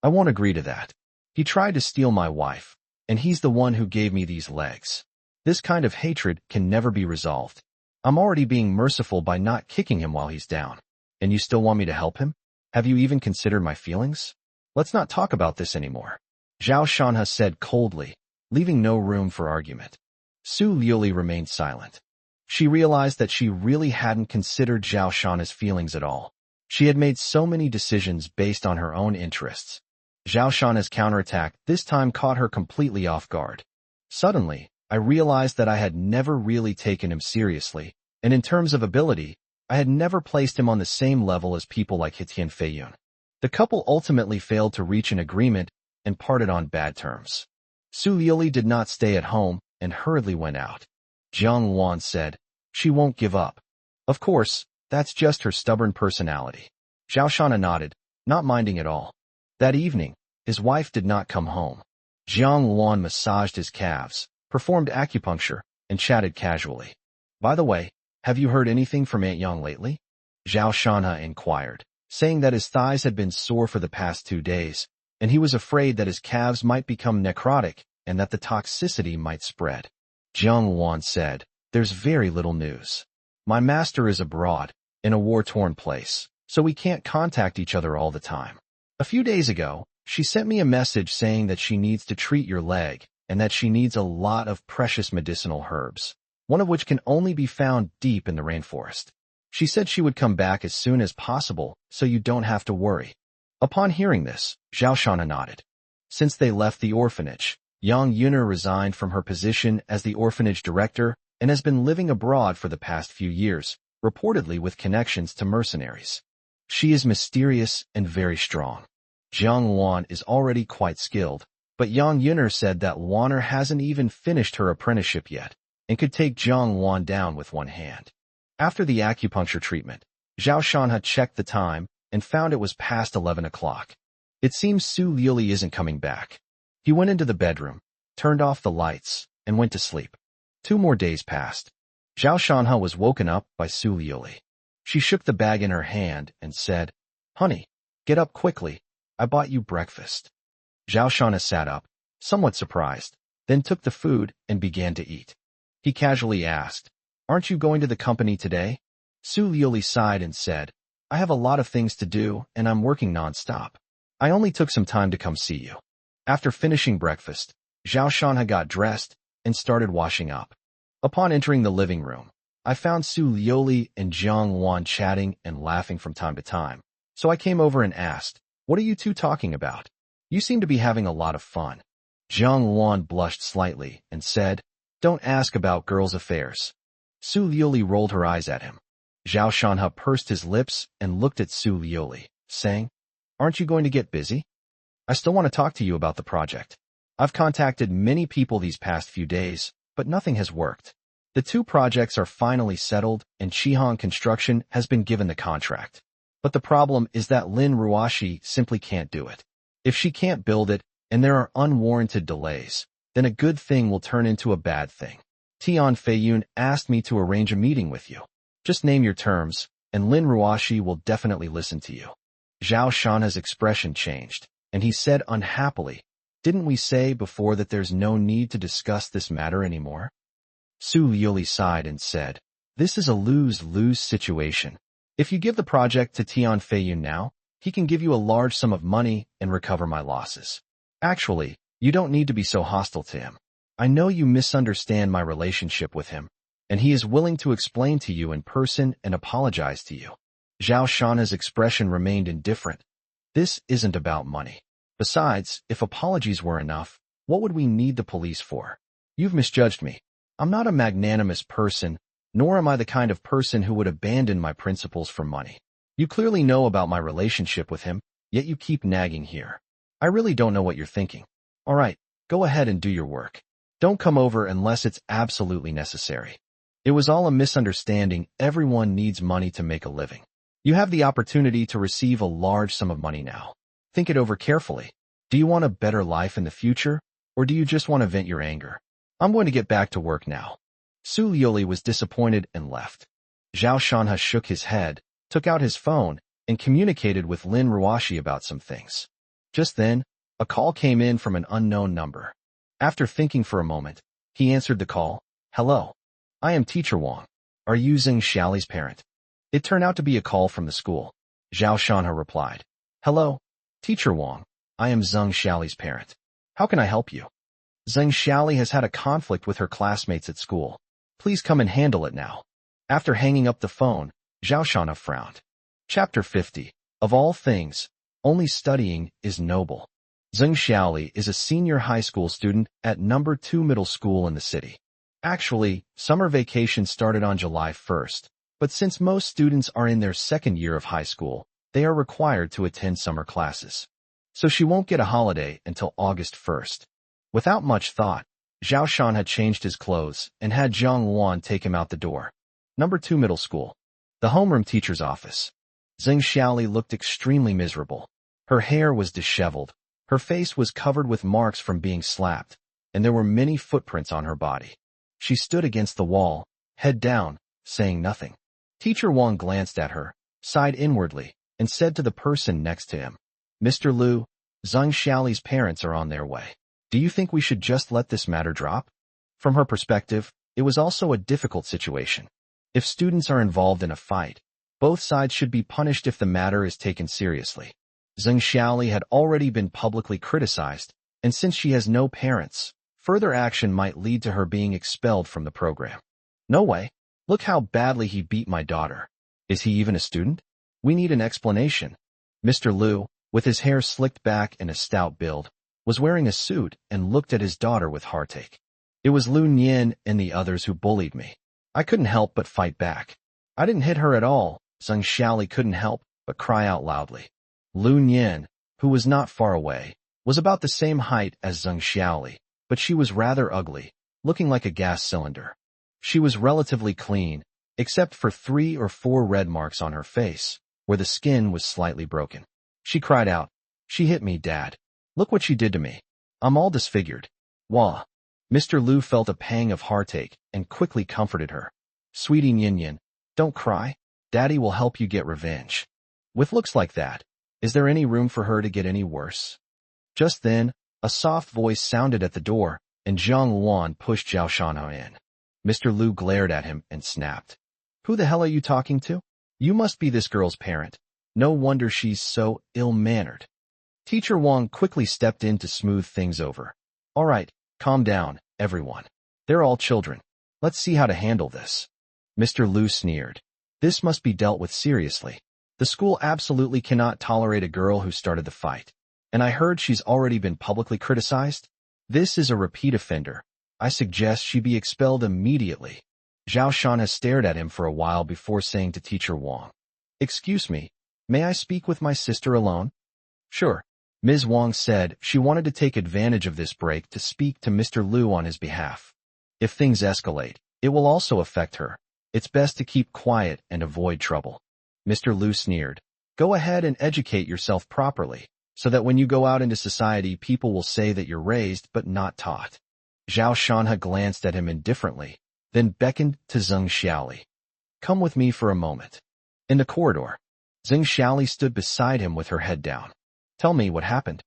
I won't agree to that. He tried to steal my wife, and he's the one who gave me these legs. This kind of hatred can never be resolved. I'm already being merciful by not kicking him while he's down. And you still want me to help him? Have you even considered my feelings? Let's not talk about this anymore. Zhao Shanhe said coldly, leaving no room for argument. Su Liuli remained silent. She realized that she really hadn't considered Zhao Shanhe's feelings at all. She had made so many decisions based on her own interests. Zhao Shanhe's counterattack this time caught her completely off guard. Suddenly, I realized that I had never really taken him seriously, and in terms of ability, I had never placed him on the same level as people like Hitian Feiyun. The couple ultimately failed to reach an agreement and parted on bad terms. Su Liuli did not stay at home and hurriedly went out. Jiang Wan said, She won't give up. Of course, that's just her stubborn personality. Zhao Shanhe nodded, not minding at all. That evening, his wife did not come home. Jiang Wan massaged his calves, performed acupuncture, and chatted casually. By the way, have you heard anything from Aunt Yang lately? Zhao Shanhe inquired, saying that his thighs had been sore for the past 2 days, and he was afraid that his calves might become necrotic and that the toxicity might spread. Jiang Wan said, There's very little news. My master is abroad, in a war-torn place, so we can't contact each other all the time. A few days ago, she sent me a message saying that she needs to treat your leg and that she needs a lot of precious medicinal herbs, one of which can only be found deep in the rainforest. She said she would come back as soon as possible, so you don't have to worry. Upon hearing this, Zhao Shanhe nodded. Since they left the orphanage, Yang Yuner resigned from her position as the orphanage director and has been living abroad for the past few years, reportedly with connections to mercenaries. She is mysterious and very strong. Jiang Wan is already quite skilled, but Yang Yuner said that Wanner hasn't even finished her apprenticeship yet and could take Jiang Wan down with one hand. After the acupuncture treatment, Zhao Shanhe checked the time and found it was past 11 o'clock. It seems Su Liuli isn't coming back. He went into the bedroom, turned off the lights, and went to sleep. 2 more days passed. Zhao Shanhe was woken up by Su Liuli. She shook the bag in her hand and said, Honey, get up quickly. I bought you breakfast. Zhao Shanhe sat up, somewhat surprised, then took the food and began to eat. He casually asked, Aren't you going to the company today? Su Liuli sighed and said, I have a lot of things to do and I'm working non-stop. I only took some time to come see you. After finishing breakfast, Zhao Shanhe got dressed and started washing up. Upon entering the living room, I found Su Liuli and Jiang Wan chatting and laughing from time to time, so I came over and asked, What are you two talking about? You seem to be having a lot of fun. Jiang Wan blushed slightly and said, Don't ask about girls' affairs. Su Liuli rolled her eyes at him. Zhao Shanhe pursed his lips and looked at Su Liuli, saying, Aren't you going to get busy? I still want to talk to you about the project. I've contacted many people these past few days, but nothing has worked. The two projects are finally settled, and Chihan Construction has been given the contract. But the problem is that Lin Ruoshi simply can't do it. If she can't build it, and there are unwarranted delays, then a good thing will turn into a bad thing. Tian Feiyun asked me to arrange a meeting with you. Just name your terms, and Lin Ruoshi will definitely listen to you. Zhao Shanhe's expression changed, and he said unhappily, Didn't we say before that there's no need to discuss this matter anymore? Su Liuli sighed and said, This is a lose-lose situation. If you give the project to Tian Feiyun now, he can give you a large sum of money and recover my losses. Actually, you don't need to be so hostile to him. I know you misunderstand my relationship with him, and he is willing to explain to you in person and apologize to you. Zhao Shanhe's expression remained indifferent. This isn't about money. Besides, if apologies were enough, what would we need the police for? You've misjudged me. I'm not a magnanimous person, nor am I the kind of person who would abandon my principles for money. You clearly know about my relationship with him, yet you keep nagging here. I really don't know what you're thinking. All right, go ahead and do your work. Don't come over unless it's absolutely necessary. It was all a misunderstanding. Everyone needs money to make a living. You have the opportunity to receive a large sum of money now. Think it over carefully. Do you want a better life in the future, or do you just want to vent your anger? I'm going to get back to work now. Su Liuli was disappointed and left. Zhao Shanhe shook his head, took out his phone, and communicated with Lin Ruoshi about some things. Just then, a call came in from an unknown number. After thinking for a moment, he answered the call. Hello. I am Teacher Wang. Are you Zheng Xiaoli's parent? It turned out to be a call from the school. Zhao Shanhe replied. Hello, Teacher Wang. I am Zheng Xiaoli's parent. How can I help you? Zheng Xiaoli has had a conflict with her classmates at school. Please come and handle it now. After hanging up the phone, Zhao Shanhe frowned. Chapter 50. Of all things, only studying is noble. Zheng Xiaoli is a senior high school student at number 2 middle school in the city. Actually, summer vacation started on July 1st, but since most students are in their second year of high school, they are required to attend summer classes. So she won't get a holiday until August 1st. Without much thought, Zhao Shan had changed his clothes and had Zhang Luan take him out the door. Number 2 middle school. The homeroom teacher's office. Zheng Xiaoli looked extremely miserable. Her hair was disheveled. Her face was covered with marks from being slapped, and there were many footprints on her body. She stood against the wall, head down, saying nothing. Teacher Wang glanced at her, sighed inwardly, and said to the person next to him, Mr. Liu, Zheng Xiaoli's parents are on their way. Do you think we should just let this matter drop? From her perspective, it was also a difficult situation. If students are involved in a fight, both sides should be punished if the matter is taken seriously. Zheng Xiaoli had already been publicly criticized, and since she has no parents, further action might lead to her being expelled from the program. No way. Look how badly he beat my daughter. Is he even a student? We need an explanation. Mr. Liu, with his hair slicked back and a stout build, was wearing a suit and looked at his daughter with heartache. It was Lu Nian and the others who bullied me. I couldn't help but fight back. I didn't hit her at all. Zheng Xiaoli couldn't help but cry out loudly. Lu Nian, who was not far away, was about the same height as Zheng Xiaoli, but she was rather ugly, looking like a gas cylinder. She was relatively clean, except for 3 or 4 red marks on her face, where the skin was slightly broken. She cried out, She hit me, Dad. Look what she did to me. I'm all disfigured. Wah. Mr. Liu felt a pang of heartache and quickly comforted her. Sweetie Yin Yin, don't cry. Daddy will help you get revenge. With looks like that, is there any room for her to get any worse? Just then, a soft voice sounded at the door, and Zhang Luan pushed Zhao Shanhe in. Mr. Liu glared at him and snapped. Who the hell are you talking to? You must be this girl's parent. No wonder she's so ill-mannered. Teacher Wang quickly stepped in to smooth things over. All right, calm down, everyone. They're all children. Let's see how to handle this. Mr. Liu sneered. This must be dealt with seriously. The school absolutely cannot tolerate a girl who started the fight. And I heard she's already been publicly criticized? This is a repeat offender. I suggest she be expelled immediately. Zhao Shanha stared at him for a while before saying to Teacher Wang, "Excuse me, may I speak with my sister alone?" "Sure." Ms. Wang said she wanted to take advantage of this break to speak to Mr. Liu on his behalf. If things escalate, it will also affect her. It's best to keep quiet and avoid trouble. Mr. Liu sneered. "Go ahead and educate yourself properly, so that when you go out into society people will say that you're raised but not taught." Zhao Shanha glanced at him indifferently, then beckoned to Zheng Xiaoli. "Come with me for a moment." In the corridor, Zheng Xiaoli stood beside him with her head down. "Tell me what happened."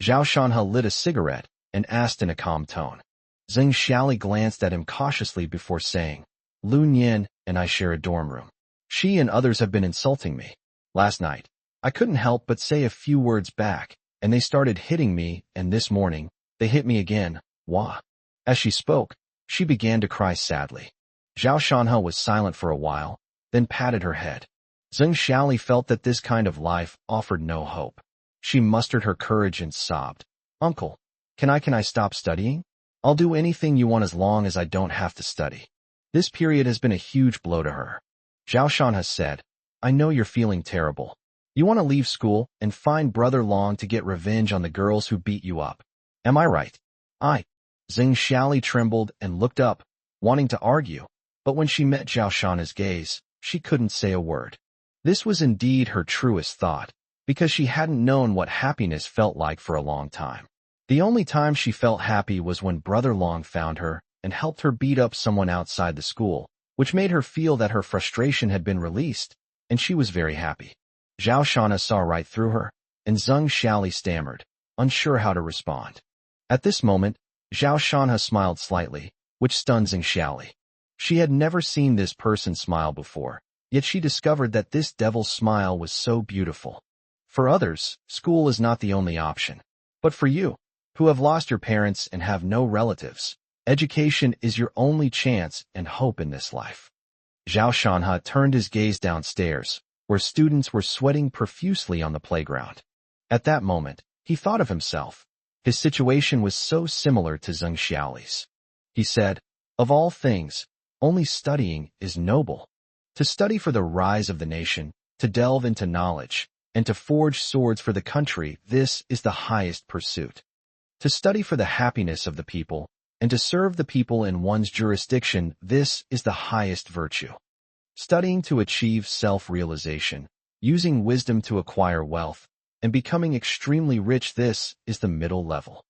Zhao Shanha lit a cigarette and asked in a calm tone. Zheng Xiaoli glanced at him cautiously before saying, "Lu Nian and I share a dorm room. She and others have been insulting me. Last night, I couldn't help but say a few words back, and they started hitting me, and this morning, they hit me again. Wah." As she spoke, she began to cry sadly. Zhao Shanha was silent for a while, then patted her head. Zheng Xiaoli felt that this kind of life offered no hope. She mustered her courage and sobbed, "Uncle, can I stop studying? I'll do anything you want as long as I don't have to study." This period has been a huge blow to her. Zhao Shanha said, "I know you're feeling terrible. You want to leave school and find Brother Long to get revenge on the girls who beat you up. Am I right?" Zheng Xiaoli trembled and looked up, wanting to argue, but when she met Zhao Shanha's gaze, she couldn't say a word. This was indeed her truest thought, because she hadn't known what happiness felt like for a long time. The only time she felt happy was when Brother Long found her and helped her beat up someone outside the school, which made her feel that her frustration had been released, and she was very happy. Zhao Shanha saw right through her, and Zheng Xiaoli stammered, unsure how to respond. At this moment, Zhao Shanha smiled slightly, which stunned Zheng Xiaoli. She had never seen this person smile before, yet she discovered that this devil's smile was so beautiful. For others, school is not the only option. But for you, who have lost your parents and have no relatives, education is your only chance and hope in this life. Zhao Shanha turned his gaze downstairs, where students were sweating profusely on the playground. At that moment, he thought of himself. His situation was so similar to Zheng Xiaoli's. He said, "Of all things, only studying is noble. To study for the rise of the nation, to delve into knowledge, and to forge swords for the country, this is the highest pursuit. To study for the happiness of the people, and to serve the people in one's jurisdiction, this is the highest virtue. Studying to achieve self-realization, using wisdom to acquire wealth, and becoming extremely rich, this is the middle level.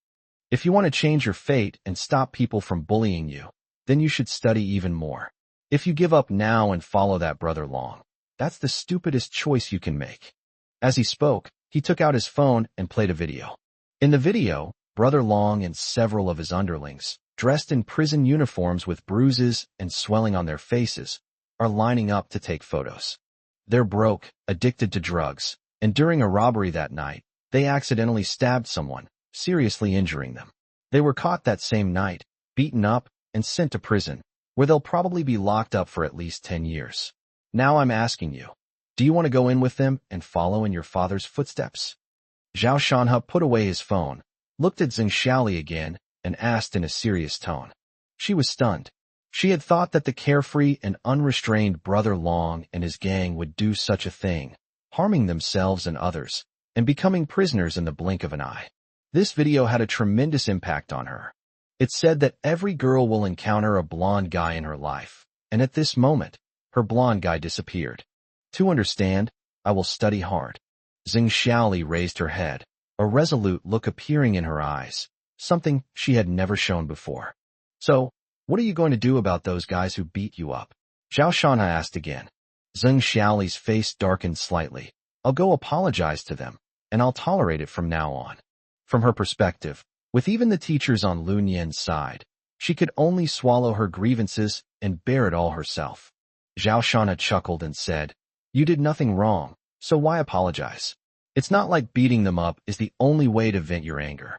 If you want to change your fate and stop people from bullying you, then you should study even more. If you give up now and follow that Brother Long, that's the stupidest choice you can make." As he spoke, he took out his phone and played a video. In the video, Brother Long and several of his underlings, dressed in prison uniforms with bruises and swelling on their faces, are lining up to take photos. They're broke, addicted to drugs, and during a robbery that night, they accidentally stabbed someone, seriously injuring them. They were caught that same night, beaten up, and sent to prison, where they'll probably be locked up for at least 10 years. Now I'm asking you, do you want to go in with them and follow in your father's footsteps? Zhao Shanha put away his phone, looked at Zheng Xiaoli again, and asked in a serious tone. She was stunned. She had thought that the carefree and unrestrained Brother Long and his gang would do such a thing, harming themselves and others, and becoming prisoners in the blink of an eye. This video had a tremendous impact on her. It said that every girl will encounter a blonde guy in her life, and at this moment, her blonde guy disappeared. To understand, I will study hard. Zheng Xiaoli raised her head, a resolute look appearing in her eyes, something she had never shown before. "So, what are you going to do about those guys who beat you up?" Zhao Shanha asked again. Zheng Xiaoli's face darkened slightly. "I'll go apologize to them, and I'll tolerate it from now on." From her perspective, with even the teachers on Lu Nian's side, she could only swallow her grievances and bear it all herself. Zhao Shanha chuckled and said, "You did nothing wrong, so why apologize? It's not like beating them up is the only way to vent your anger.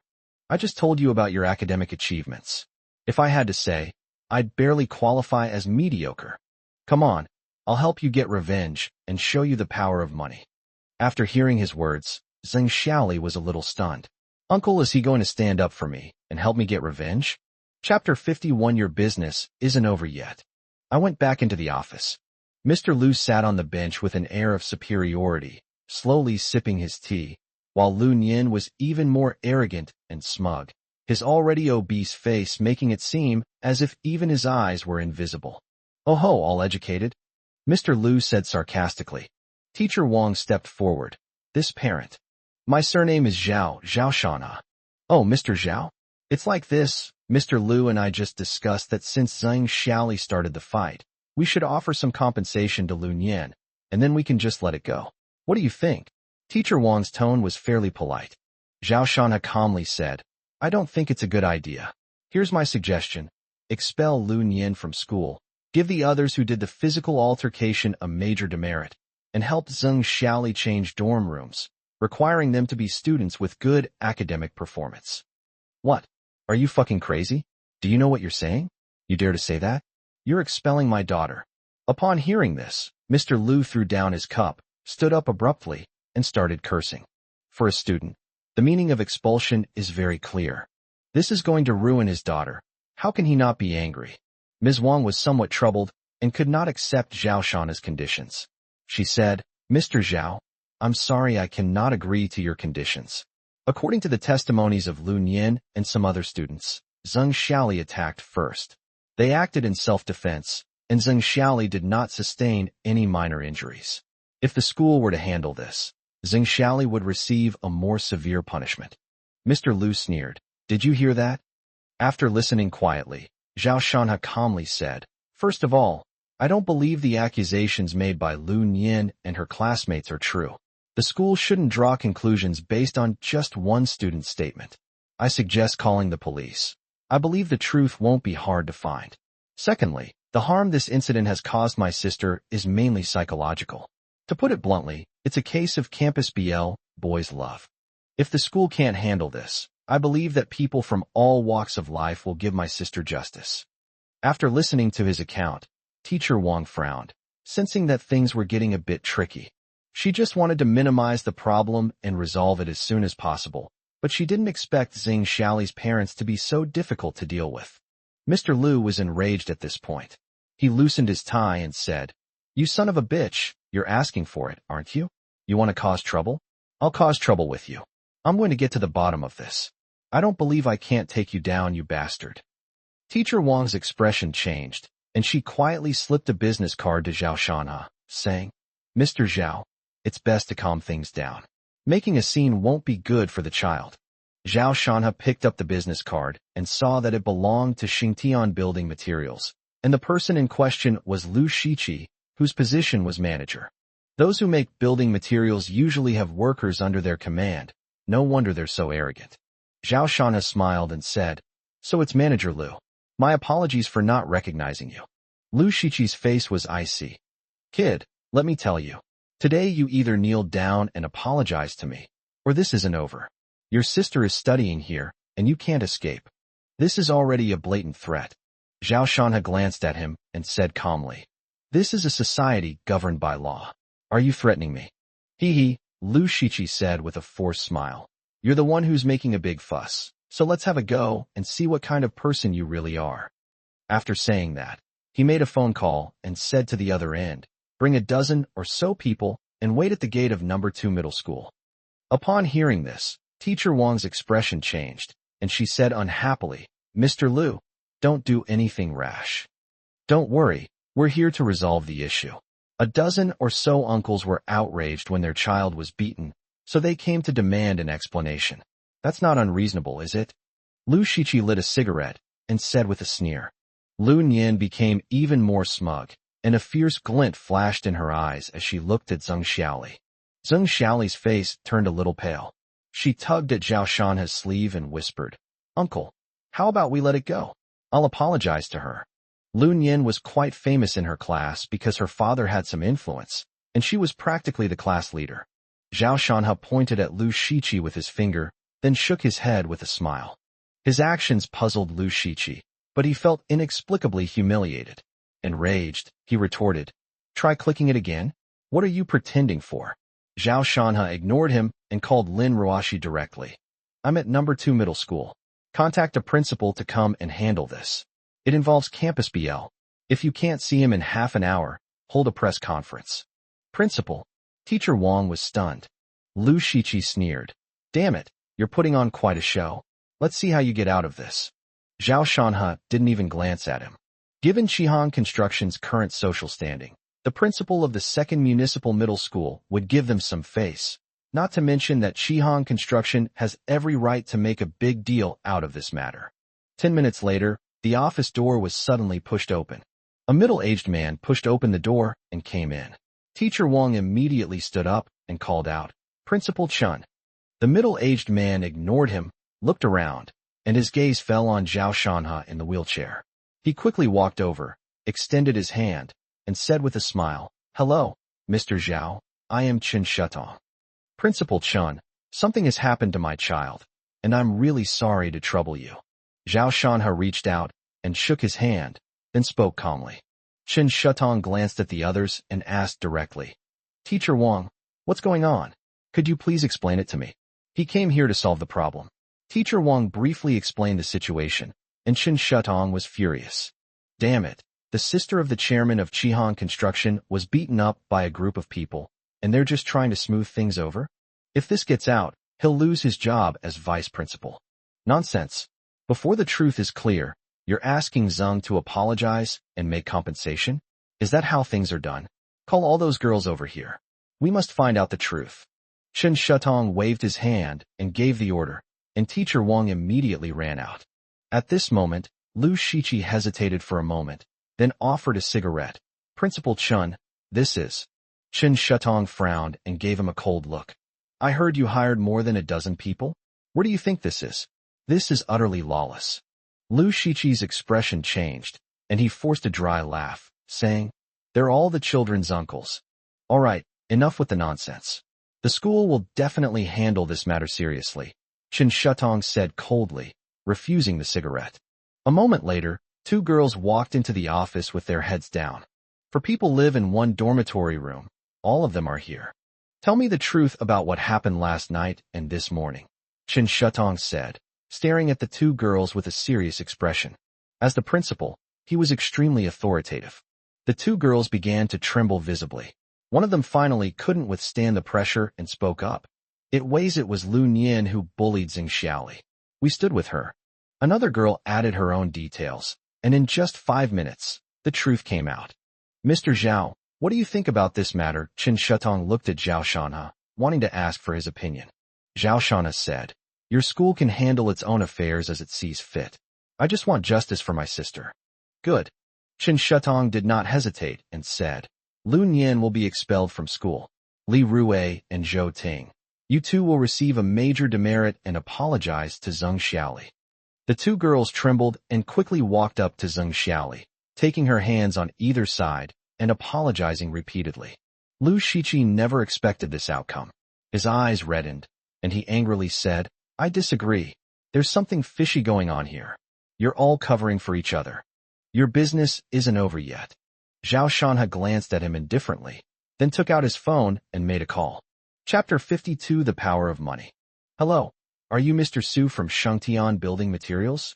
I just told you about your academic achievements. If I had to say, I'd barely qualify as mediocre. Come on, I'll help you get revenge and show you the power of money." After hearing his words, Zheng Xiaoli was a little stunned. "Uncle, is he going to stand up for me and help me get revenge?" Chapter 51. Your business isn't over yet. I went back into the office. Mr. Liu sat on the bench with an air of superiority, slowly sipping his tea, while Lu Nian was even more arrogant and smug, his already obese face making it seem as if even his eyes were invisible. "Oh ho, all educated?" Mr. Liu said sarcastically. Teacher Wang stepped forward. "This parent. My surname is Zhao Shana." "Oh, Mr. Zhao? It's like this. Mr. Liu and I just discussed that since Zhang Xiaoli started the fight, we should offer some compensation to Lu Nian, and then we can just let it go. What do you think?" Teacher Wang's tone was fairly polite. Zhao Shana calmly said, "I don't think it's a good idea. Here's my suggestion. Expel Lu Nian from school, give the others who did the physical altercation a major demerit, and help Zhang Xiaoli change dorm rooms, requiring them to be students with good academic performance." "What? Are you fucking crazy? Do you know what you're saying? You dare to say that? You're expelling my daughter." Upon hearing this, Mr. Liu threw down his cup, stood up abruptly, and started cursing. For a student, the meaning of expulsion is very clear. This is going to ruin his daughter. How can he not be angry? Ms. Wang was somewhat troubled and could not accept Zhao Shana's conditions. She said, "Mr. Zhao, I'm sorry, I cannot agree to your conditions." According to the testimonies of Lu Nian and some other students, Zhang Xiaoli attacked first. They acted in self-defense, and Zhang Xiaoli did not sustain any minor injuries. If the school were to handle this, Zhang Xiaoli would receive a more severe punishment. Mr. Liu sneered. "Did you hear that?" After listening quietly, Zhao Shanha calmly said, "First of all, I don't believe the accusations made by Lu Nian and her classmates are true. The school shouldn't draw conclusions based on just one student's statement. I suggest calling the police. I believe the truth won't be hard to find. Secondly, the harm this incident has caused my sister is mainly psychological. To put it bluntly, it's a case of campus BL, boys love. If the school can't handle this, I believe that people from all walks of life will give my sister justice." After listening to his account, Teacher Wang frowned, sensing that things were getting a bit tricky. She just wanted to minimize the problem and resolve it as soon as possible, but she didn't expect Zhang Xiaoli's parents to be so difficult to deal with. Mr. Liu was enraged at this point. He loosened his tie and said, "You son of a bitch, you're asking for it, aren't you? You want to cause trouble? I'll cause trouble with you. I'm going to get to the bottom of this. I don't believe I can't take you down, you bastard." Teacher Wang's expression changed, and she quietly slipped a business card to Zhao Shanha, saying, "Mr. Zhao, it's best to calm things down. Making a scene won't be good for the child." Zhao Shanha picked up the business card and saw that it belonged to Xingtian Building Materials, and the person in question was Lu Shiqi, whose position was manager. Those who make building materials usually have workers under their command. No wonder they're so arrogant. Zhao Shanha smiled and said, "So it's Manager Lu. My apologies for not recognizing you." Lu Shiqi's face was icy. "Kid, let me tell you. Today you either kneel down and apologize to me, or this isn't over. Your sister is studying here, and you can't escape." This is already a blatant threat. Zhao Shanha glanced at him and said calmly, "This is a society governed by law. Are you threatening me?" "Hee," Lu Shiqi said with a forced smile. "You're the one who's making a big fuss, so let's have a go and see what kind of person you really are." After saying that, he made a phone call and said to the other end, "Bring a dozen or so people and wait at the gate of number 2 middle school." Upon hearing this, Teacher Wang's expression changed, and she said unhappily, "Mr. Liu, don't do anything rash. Don't worry, we're here to resolve the issue." A dozen or so uncles were outraged when their child was beaten, so they came to demand an explanation. "That's not unreasonable, is it?" Lu Shiqi lit a cigarette and said with a sneer. Lu Nian became even more smug, and a fierce glint flashed in her eyes as she looked at Zhang Xiaoli. Zhang Xiaoli's face turned a little pale. She tugged at Zhao Shanha's sleeve and whispered, "Uncle, how about we let it go? I'll apologize to her." Lu Nian was quite famous in her class because her father had some influence, and she was practically the class leader. Zhao Shanha pointed at Lu Shiqi with his finger, then shook his head with a smile. His actions puzzled Lu Shiqi, but he felt inexplicably humiliated. Enraged, he retorted, "Try clicking it again? What are you pretending for?" Zhao Shanha ignored him and called Lin Ruoshi directly. "I'm at number 2 middle school. Contact a principal to come and handle this. It involves campus BL. If you can't see him in half an hour, hold a press conference. Principal. Teacher Wang was stunned. Lu Shiqi sneered. Damn it, you're putting on quite a show. Let's see how you get out of this. Zhao Shanhe didn't even glance at him. Given Qihan Construction's current social standing, the principal of the second municipal middle school would give them some face. Not to mention that Qihan Construction has every right to make a big deal out of this matter. 10 minutes later, the office door was suddenly pushed open. A middle-aged man pushed open the door and came in. Teacher Wang immediately stood up and called out, Principal Chun. The middle-aged man ignored him, looked around, and his gaze fell on Zhao Shanhe in the wheelchair. He quickly walked over, extended his hand, and said with a smile, Hello, Mr. Zhao, I am Chen Shutong. Principal Chun, something has happened to my child, and I'm really sorry to trouble you. Zhao Shanhe reached out and shook his hand, then spoke calmly. Chen Shutong glanced at the others and asked directly, Teacher Wang, what's going on? Could you please explain it to me? He came here to solve the problem. Teacher Wang briefly explained the situation, and Chen Shutong was furious. Damn it, the sister of the chairman of Qihan Construction was beaten up by a group of people, and they're just trying to smooth things over? If this gets out, he'll lose his job as vice principal. Nonsense. Before the truth is clear, you're asking Zheng to apologize and make compensation? Is that how things are done? Call all those girls over here. We must find out the truth. Chen Shutong waved his hand and gave the order, and Teacher Wang immediately ran out. At this moment, Lu Shiqi hesitated for a moment, then offered a cigarette. Principal Chun, this is. Chen Shutong frowned and gave him a cold look. I heard you hired more than a dozen people? Where do you think this is? This is utterly lawless. Lu Shiqi's expression changed, and he forced a dry laugh, saying, They're all the children's uncles. All right, enough with the nonsense. The school will definitely handle this matter seriously, Chen Shutong said coldly, refusing the cigarette. A moment later, two girls walked into the office with their heads down. For people live in one dormitory room, all of them are here. Tell me the truth about what happened last night and this morning, Chen Shutong said, staring at the two girls with a serious expression. As the principal, he was extremely authoritative. The two girls began to tremble visibly. One of them finally couldn't withstand the pressure and spoke up. It was Lu Nian who bullied Xing Xiaoli. We stood with her. Another girl added her own details, and in just 5 minutes, the truth came out. Mr. Zhao, what do you think about this matter? Chen Shutong looked at Zhao Shanhe, wanting to ask for his opinion. Zhao Shanhe said, Your school can handle its own affairs as it sees fit. I just want justice for my sister. Good. Chen Shutong did not hesitate and said, Lu Nian will be expelled from school. Li Rue and Zhou Ting. You two will receive a major demerit and apologize to Xing Xiaoli. The two girls trembled and quickly walked up to Xing Xiaoli, taking her hands on either side and apologizing repeatedly. Lu Shiqi never expected this outcome. His eyes reddened, and he angrily said, I disagree. There's something fishy going on here. You're all covering for each other. Your business isn't over yet. Zhao Shanhe glanced at him indifferently, then took out his phone and made a call. Chapter 52 The Power of Money. Hello, are you Mr. Su from Shengtian Building Materials?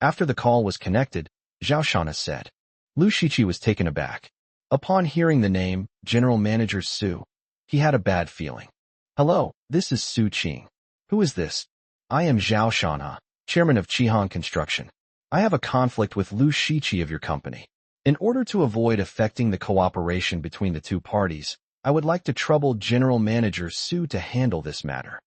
After the call was connected, Zhao Shanhe said. Lu Shiqi was taken aback. Upon hearing the name, General Manager Su, he had a bad feeling. Hello, this is Su Qing. Who is this? I am Zhao Shanhe, Chairman of Qihan Construction. I have a conflict with Lu Shiqi of your company. In order to avoid affecting the cooperation between the two parties, I would like to trouble General Manager Su to handle this matter.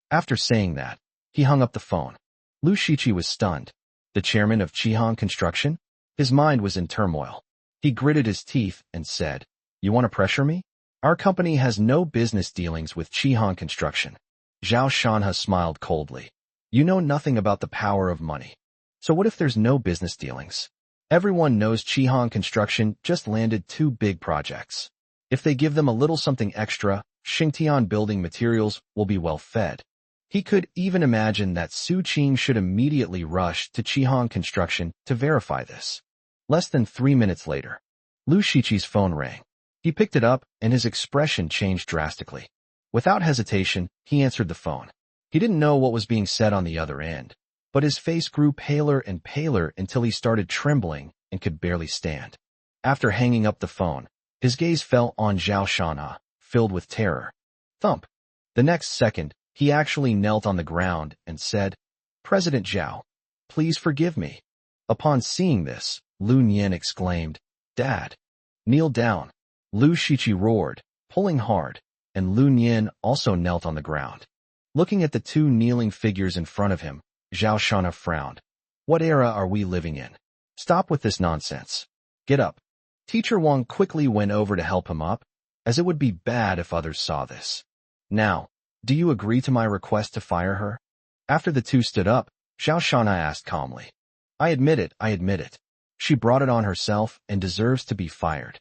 After saying that, he hung up the phone. Lu Shiqi was stunned. The chairman of Qihan Construction? His mind was in turmoil. He gritted his teeth and said, You want to pressure me? Our company has no business dealings with Qihan Construction. Zhao Shanhe smiled coldly. You know nothing about the power of money. So what if there's no business dealings? Everyone knows Qihan Construction just landed 2 big projects. If they give them a little something extra, Shengtian Building Materials will be well fed. He could even imagine that Su Qing should immediately rush to Qihan Construction to verify this. Less than 3 minutes later, Lu Shiqi's phone rang. He picked it up, and his expression changed drastically. Without hesitation, he answered the phone. He didn't know what was being said on the other end, but his face grew paler and paler until he started trembling and could barely stand. After hanging up the phone, his gaze fell on Zhao Shanha, filled with terror. Thump. The next second, he actually knelt on the ground and said, "President Zhao, please forgive me." Upon seeing this, Lu Nian exclaimed, "Dad, kneel down." Lu Shiqi roared, pulling hard, and Lu Nian also knelt on the ground. Looking at the two kneeling figures in front of him, Zhao Shanha frowned. "What era are we living in? Stop with this nonsense. Get up." Teacher Wang quickly went over to help him up, as it would be bad if others saw this. "Now, do you agree to my request to fire her?" After the two stood up, Zhao Shanha asked calmly. I admit it. She brought it on herself and deserves to be fired."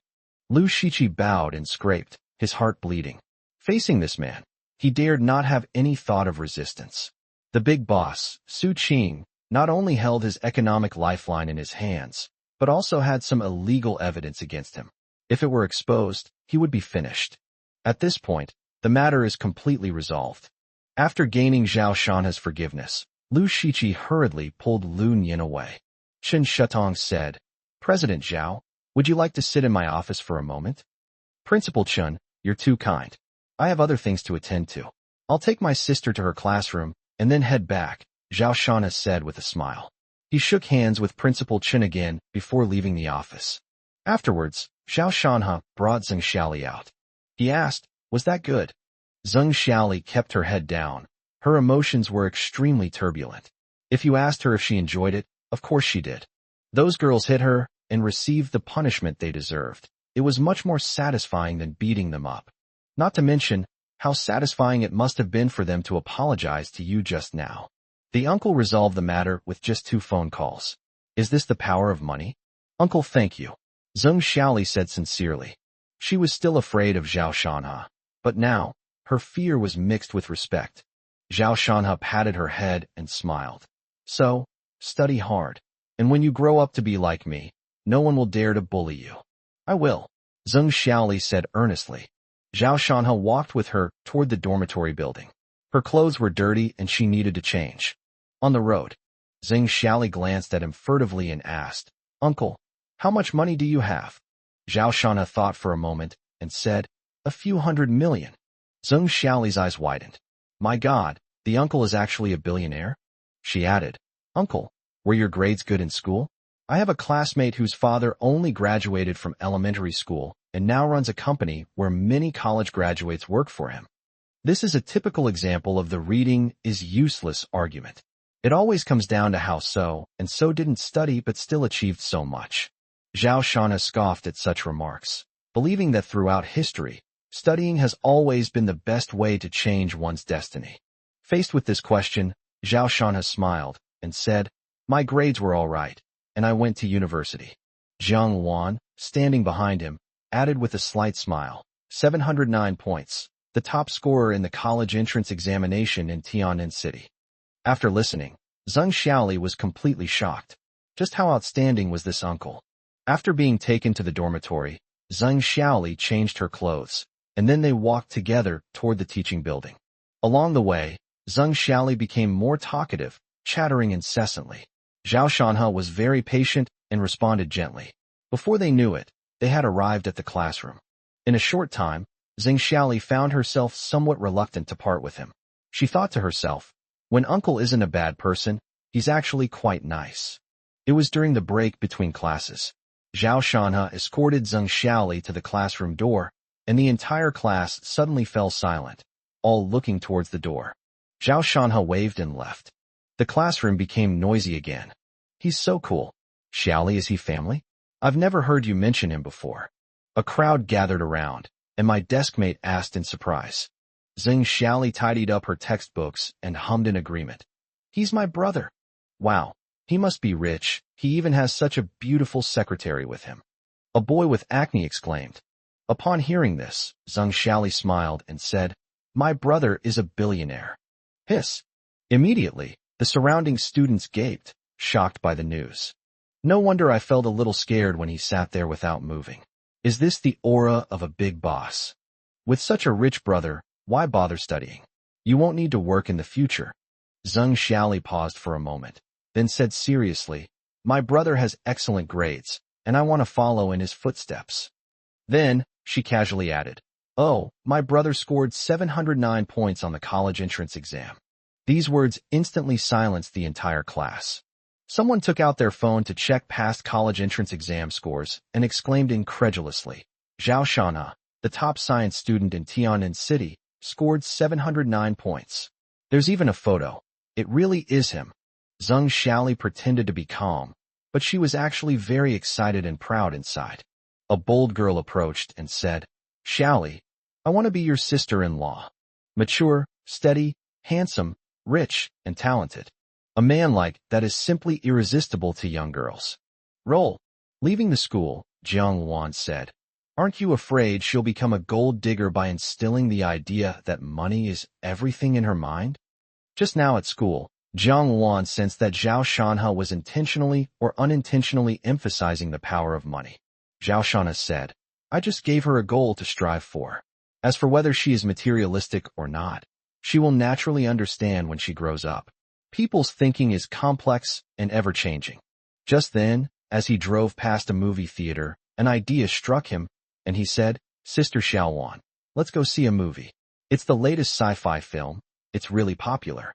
Lu Shiqi bowed and scraped, his heart bleeding. Facing this man, he dared not have any thought of resistance. The big boss, Su Qing, not only held his economic lifeline in his hands, but also had some illegal evidence against him. If it were exposed, he would be finished. At this point, the matter is completely resolved. After gaining Zhao Shanha's forgiveness, Lu Shiqi hurriedly pulled Lu Nian away. Chen Shutong said, "President Zhao, would you like to sit in my office for a moment?" "Principal Chen, you're too kind. I have other things to attend to. I'll take my sister to her classroom and then head back," Zhao Shanha said with a smile. He shook hands with Principal Chen again before leaving the office. Afterwards, Zhao Shanha brought Zheng Xiaoli out. He asked, "Was that good?" Zheng Xiaoli kept her head down. Her emotions were extremely turbulent. If you asked her if she enjoyed it, of course she did. Those girls hit her and received the punishment they deserved. It was much more satisfying than beating them up. Not to mention how satisfying it must have been for them to apologize to you just now. The uncle resolved the matter with just 2 phone calls. Is this the power of money? "Uncle, thank you," Zheng Xiaoli said sincerely. She was still afraid of Zhao Shanha, but now, her fear was mixed with respect. Zhao Shanha patted her head and smiled. "So, study hard, and when you grow up to be like me, no one will dare to bully you." "I will," Zheng Xiaoli said earnestly. Zhao Shanha walked with her toward the dormitory building. Her clothes were dirty and she needed to change. On the road, Zheng Xiaoli glanced at him furtively and asked, "Uncle, how much money do you have?" Zhao Shanha thought for a moment and said, "A few 100 million. Zheng Xiaoli's eyes widened. "My God, the uncle is actually a billionaire?" She added, "Uncle, were your grades good in school? I have a classmate whose father only graduated from elementary school and now runs a company where many college graduates work for him." This is a typical example of the reading is useless argument. It always comes down to how so and so didn't study but still achieved so much. Zhao Shanha scoffed at such remarks, believing that throughout history, studying has always been the best way to change one's destiny. Faced with this question, Zhao Shanha smiled and said, "My grades were all right, and I went to university." Zhang Wan, standing behind him, added with a slight smile, 709 points, the top scorer in the college entrance examination in Tianjin City. After listening, Zheng Xiaoli was completely shocked. Just how outstanding was this uncle? After being taken to the dormitory, Zheng Xiaoli changed her clothes, and then they walked together toward the teaching building. Along the way, Zheng Xiaoli became more talkative, chattering incessantly. Zhao Shanha was very patient and responded gently. Before they knew it, they had arrived at the classroom. In a short time, Zheng Xiaoli found herself somewhat reluctant to part with him. She thought to herself, when Uncle isn't a bad person, he's actually quite nice. It was during the break between classes. Zhao Shanha escorted Zheng Xiaoli to the classroom door, and the entire class suddenly fell silent, all looking towards the door. Zhao Shanha waved and left. The classroom became noisy again. "He's so cool. Xiaoli, is he family? I've never heard you mention him before." A crowd gathered around, and my deskmate asked in surprise. Zheng Xiaoli tidied up her textbooks and hummed in agreement. "He's my brother. Wow, he must be rich. He even has such a beautiful secretary with him." A boy with acne exclaimed. Upon hearing this, Zheng Xiaoli smiled and said, "My brother is a billionaire." Hiss. Immediately, the surrounding students gaped, shocked by the news. No wonder I felt a little scared when he sat there without moving. Is this the aura of a big boss? With such a rich brother, why bother studying? You won't need to work in the future. Zheng Xiaoli paused for a moment. then said seriously, "My brother has excellent grades, and I want to follow in his footsteps." Then, she casually added, "Oh, my brother scored 709 points on the college entrance exam." These words instantly silenced the entire class. Someone took out their phone to check past college entrance exam scores and exclaimed incredulously, "Zhao Shanha, the top science student in Tianjin City, scored 709 points. There's even a photo. It really is him." Zheng Xiaoli pretended to be calm, but she was actually very excited and proud inside. A bold girl approached and said, "Xiaoli, I want to be your sister-in-law. Mature, steady, handsome, rich, and talented. A man like that is simply irresistible to young girls." "Roll." Leaving the school, Jiang Wan said, "Aren't you afraid she'll become a gold digger by instilling the idea that money is everything in her mind?" Just now at school, Jiang Wan sensed that Zhao Shanha was intentionally or unintentionally emphasizing the power of money. Zhao Shanha said, "I just gave her a goal to strive for. As for whether she is materialistic or not, she will naturally understand when she grows up. People's thinking is complex and ever-changing." Just then, as he drove past a movie theater, an idea struck him, and he said, "Sister Xiaowan, let's go see a movie. It's the latest sci-fi film. It's really popular."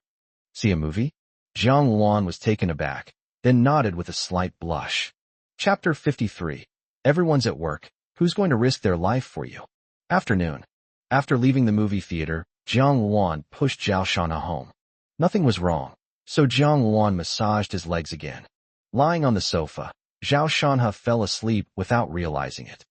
"See a movie?" Jiang Wan was taken aback, then nodded with a slight blush. Chapter 53. Everyone's at work. Who's going to risk their life for you? Afternoon. After leaving the movie theater, Jiang Wan pushed Zhao Shanha home. Nothing was wrong, so Jiang Wan massaged his legs again. Lying on the sofa, Zhao Shanha fell asleep without realizing it.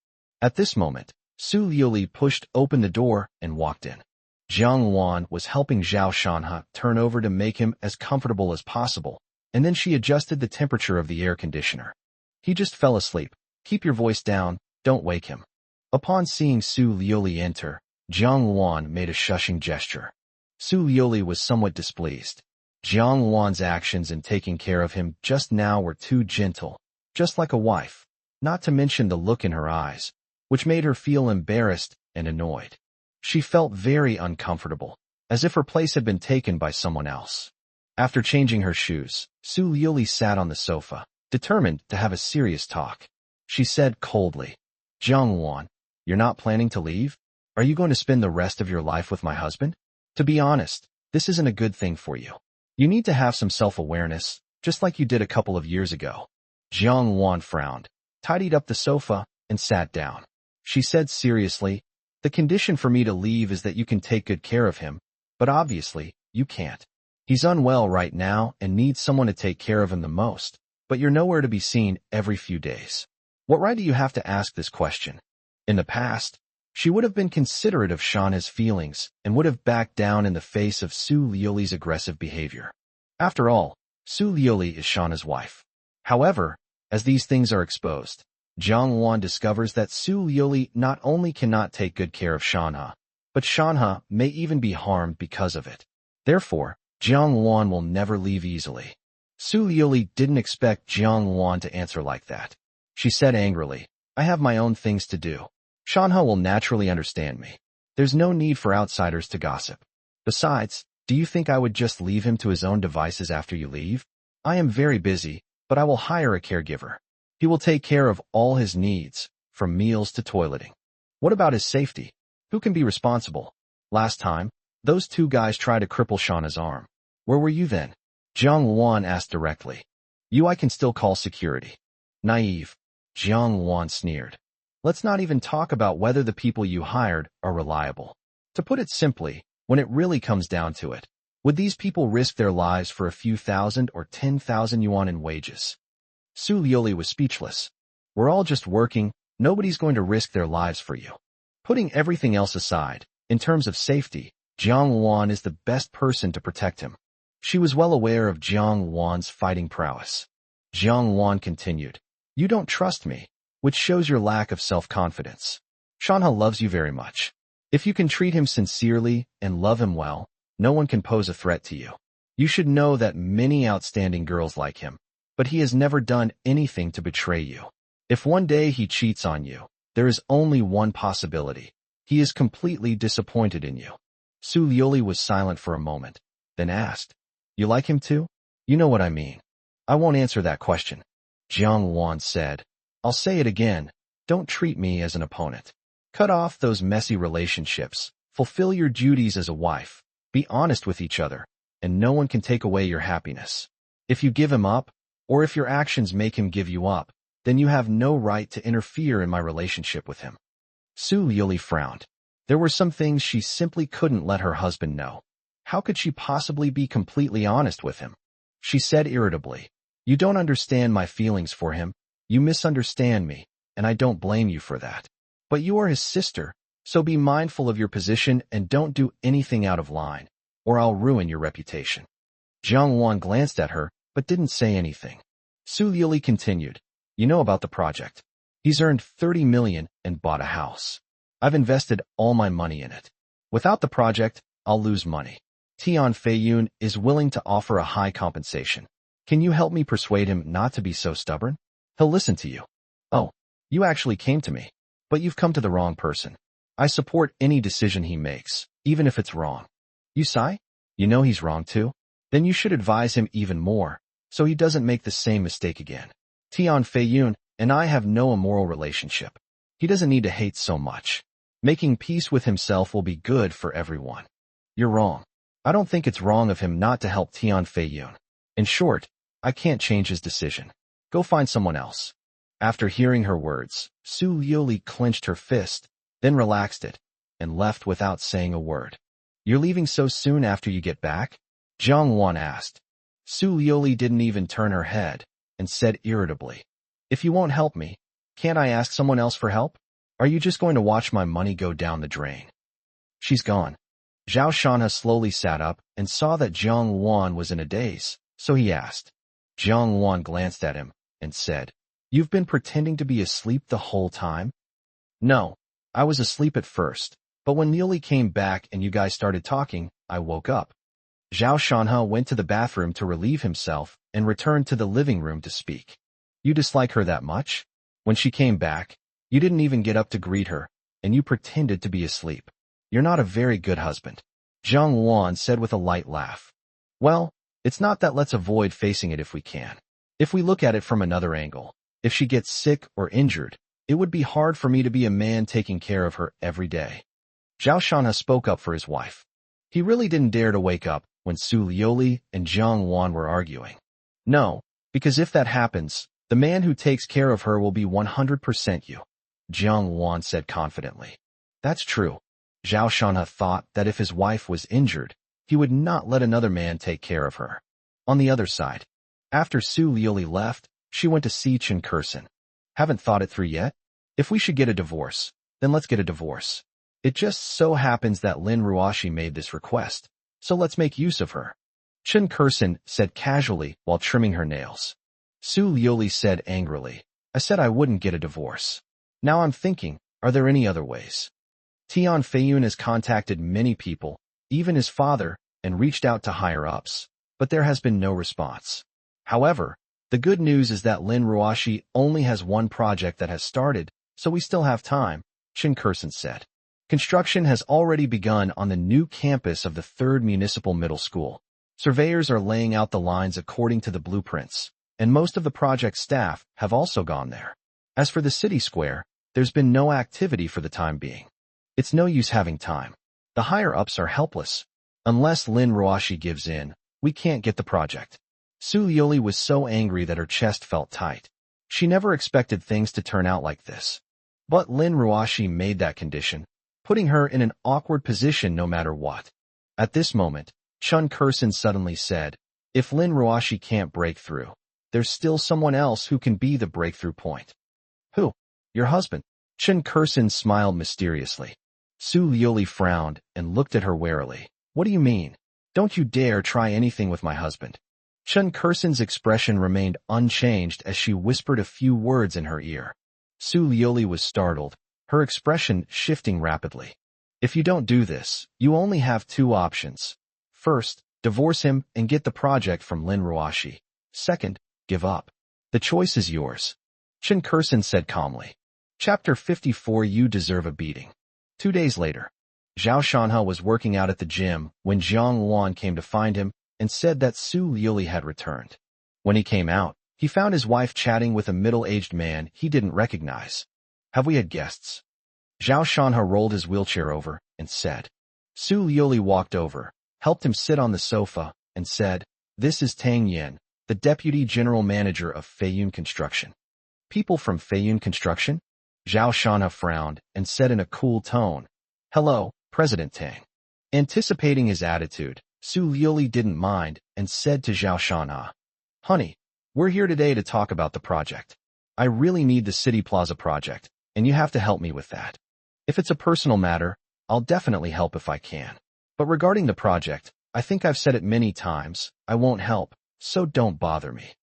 At this moment, Su Liuli pushed open the door and walked in. Jiang Wan was helping Zhao Shanha turn over to make him as comfortable as possible, and then she adjusted the temperature of the air conditioner. "He just fell asleep. Keep your voice down, don't wake him." Upon seeing Su Liuli enter, Jiang Wan made a shushing gesture. Su Liuli was somewhat displeased. Jiang Wan's actions in taking care of him just now were too gentle, just like a wife, not to mention the look in her eyes, which made her feel embarrassed and annoyed. She felt very uncomfortable, as if her place had been taken by someone else. After changing her shoes, Su Liuli sat on the sofa, determined to have a serious talk. She said coldly, "Jiang Wan, you're not planning to leave? Are you going to spend the rest of your life with my husband? To be honest, this isn't a good thing for you. You need to have some self-awareness, just like you did a couple of years ago." Jiang Wan frowned, tidied up the sofa, and sat down. She said seriously, "The condition for me to leave is that you can take good care of him, but obviously, you can't. He's unwell right now and needs someone to take care of him the most, but you're nowhere to be seen every few days. What right do you have to ask this question?" In the past, she would have been considerate of Shana's feelings and would have backed down in the face of Su Liuli's aggressive behavior. After all, Su Liuli is Shana's wife. However, as these things are exposed, Jiang Wan discovers that Su Liuli not only cannot take good care of Shanha, but Shanha may even be harmed because of it. Therefore, Jiang Wan will never leave easily. Su Liuli didn't expect Jiang Wan to answer like that. She said angrily, "I have my own things to do. Shanha will naturally understand me. There's no need for outsiders to gossip. Besides, do you think I would just leave him to his own devices after you leave? I am very busy, but I will hire a caregiver. He will take care of all his needs, from meals to toileting. What about his safety? Who can be responsible? Last time, those two guys tried to cripple Shauna's arm. Where were you then?" Jiang Wan asked directly. "You I can still call security." "Naive." Jiang Wan sneered. "Let's not even talk about whether the people you hired are reliable. To put it simply, when it really comes down to it, would these people risk their lives for a few thousand or 10,000 yuan in wages?" Su Liuli was speechless. "We're all just working, nobody's going to risk their lives for you." Putting everything else aside, in terms of safety, Jiang Wan is the best person to protect him. She was well aware of Jiang Wan's fighting prowess. Jiang Wan continued, "You don't trust me, which shows your lack of self-confidence. Shanha loves you very much. If you can treat him sincerely and love him well, no one can pose a threat to you. You should know that many outstanding girls like him, but he has never done anything to betray you. If one day he cheats on you, there is only one possibility. He is completely disappointed in you." Su Liuli was silent for a moment, then asked, "You like him too?" "You know what I mean." I won't answer that question, Jiang Wan said. I'll say it again. Don't treat me as an opponent. Cut off those messy relationships. Fulfill your duties as a wife. Be honest with each other, and no one can take away your happiness. If you give him up, or if your actions make him give you up, then you have no right to interfere in my relationship with him. Su Yuli frowned. There were some things she simply couldn't let her husband know. How could she possibly be completely honest with him? She said irritably, "You don't understand my feelings for him. You misunderstand me, and I don't blame you for that. But you are his sister, so be mindful of your position and don't do anything out of line, or I'll ruin your reputation." Jiang Wan glanced at her, but didn't say anything. Su Yuli continued, "You know about the project. He's earned 30 million and bought a house. I've invested all my money in it. Without the project, I'll lose money. Tian Feiyun is willing to offer a high compensation. Can you help me persuade him not to be so stubborn? He'll listen to you." "Oh, you actually came to me. But you've come to the wrong person. I support any decision he makes, even if it's wrong." "You sigh? You know he's wrong too? Then you should advise him even more, so he doesn't make the same mistake again. Tian Feiyun and I have no immoral relationship. He doesn't need to hate so much. Making peace with himself will be good for everyone." "You're wrong. I don't think it's wrong of him not to help Tian Feiyun. In short, I can't change his decision. Go find someone else." After hearing her words, Su Yuli clenched her fist, then relaxed it, and left without saying a word. "You're leaving so soon after you get back?" Jiang Wan asked. Su Yuli didn't even turn her head, and said irritably, "If you won't help me, can't I ask someone else for help? Are you just going to watch my money go down the drain?" "She's gone." Zhao Shanha slowly sat up and saw that Jiang Wan was in a daze, so he asked. Jiang Wan glanced at him and said, "You've been pretending to be asleep the whole time?" "No, I was asleep at first, but when Yuli came back and you guys started talking, I woke up." Zhao Shanha went to the bathroom to relieve himself and returned to the living room to speak. "You dislike her that much? When she came back, you didn't even get up to greet her, and you pretended to be asleep. You're not a very good husband," Jiang Wan said with a light laugh. "Well, it's not that. Let's avoid facing it if we can. If we look at it from another angle, if she gets sick or injured, it would be hard for me to be a man taking care of her every day." Zhao Shanha spoke up for his wife. He really didn't dare to wake up when Su Yuli and Jiang Wan were arguing. "No, because if that happens, the man who takes care of her will be 100% you," Jiang Wan said confidently. That's true. Zhao Shanha thought that if his wife was injured, he would not let another man take care of her. On the other side, after Su Yuli left, she went to see Chen Kursin. "Haven't thought it through yet? If we should get a divorce, then let's get a divorce. It just so happens that Lin Ruoshi made this request, so let's make use of her," Chen Kursin said casually while trimming her nails. Su Yuli said angrily, "I said I wouldn't get a divorce. Now I'm thinking, are there any other ways?" Tian Feiyun has contacted many people, even his father, and reached out to higher-ups, but there has been no response. However, the good news is that Lin Ruoshi only has one project that has started, so we still have time, Chen Kursin said. Construction has already begun on the new campus of the 3rd Municipal Middle School. Surveyors are laying out the lines according to the blueprints, and most of the project staff have also gone there. As for the city square, there's been no activity for the time being. It's no use having time. The higher-ups are helpless. Unless Lin Ruoshi gives in, we can't get the project. Su Yuli was so angry that her chest felt tight. She never expected things to turn out like this. But Lin Ruoshi made that condition, putting her in an awkward position no matter what. At this moment, Chen Kursin suddenly said, "If Lin Ruoshi can't break through, there's still someone else who can be the breakthrough point." "Who? Your husband?" Chen Kursin smiled mysteriously. Su Yuli frowned and looked at her warily. "What do you mean? Don't you dare try anything with my husband." Chen Kursin's expression remained unchanged as she whispered a few words in her ear. Su Yuli was startled, her expression shifting rapidly. "If you don't do this, you only have 2 options. First, divorce him and get the project from Lin Ruoshi. Second, give up. The choice is yours," Chen Kursin said calmly. Chapter 54. You Deserve a Beating. 2 days later, Zhao Shanha was working out at the gym when Jiang Wan came to find him and said that Su Yuli had returned. When he came out, he found his wife chatting with a middle-aged man he didn't recognize. Have we had guests? Zhao Shanha rolled his wheelchair over and said. Su Liuli walked over, helped him sit on the sofa, and said, This is Tang Yin, the Deputy General Manager of Feiyun Construction. People from Feiyun Construction? Zhao Shanha frowned and said in a cool tone, Hello, President Tang. Anticipating his attitude, Su Liuli didn't mind and said to Zhao Shanha, Honey, we're here today to talk about the project. I really need the City Plaza project, and you have to help me with that. If it's a personal matter, I'll definitely help if I can. But regarding the project, I think I've said it many times, I won't help, so don't bother me.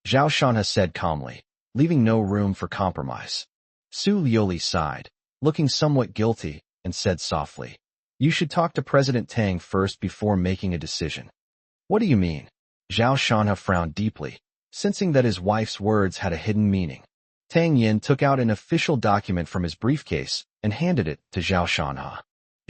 Zhao Shanha said calmly, leaving no room for compromise. Su Liuli sighed, looking somewhat guilty, and said softly, You should talk to President Tang first before making a decision. What do you mean? Zhao Shanha frowned deeply, sensing that his wife's words had a hidden meaning. Tang Yin took out an official document from his briefcase and handed it to Zhao Shanha.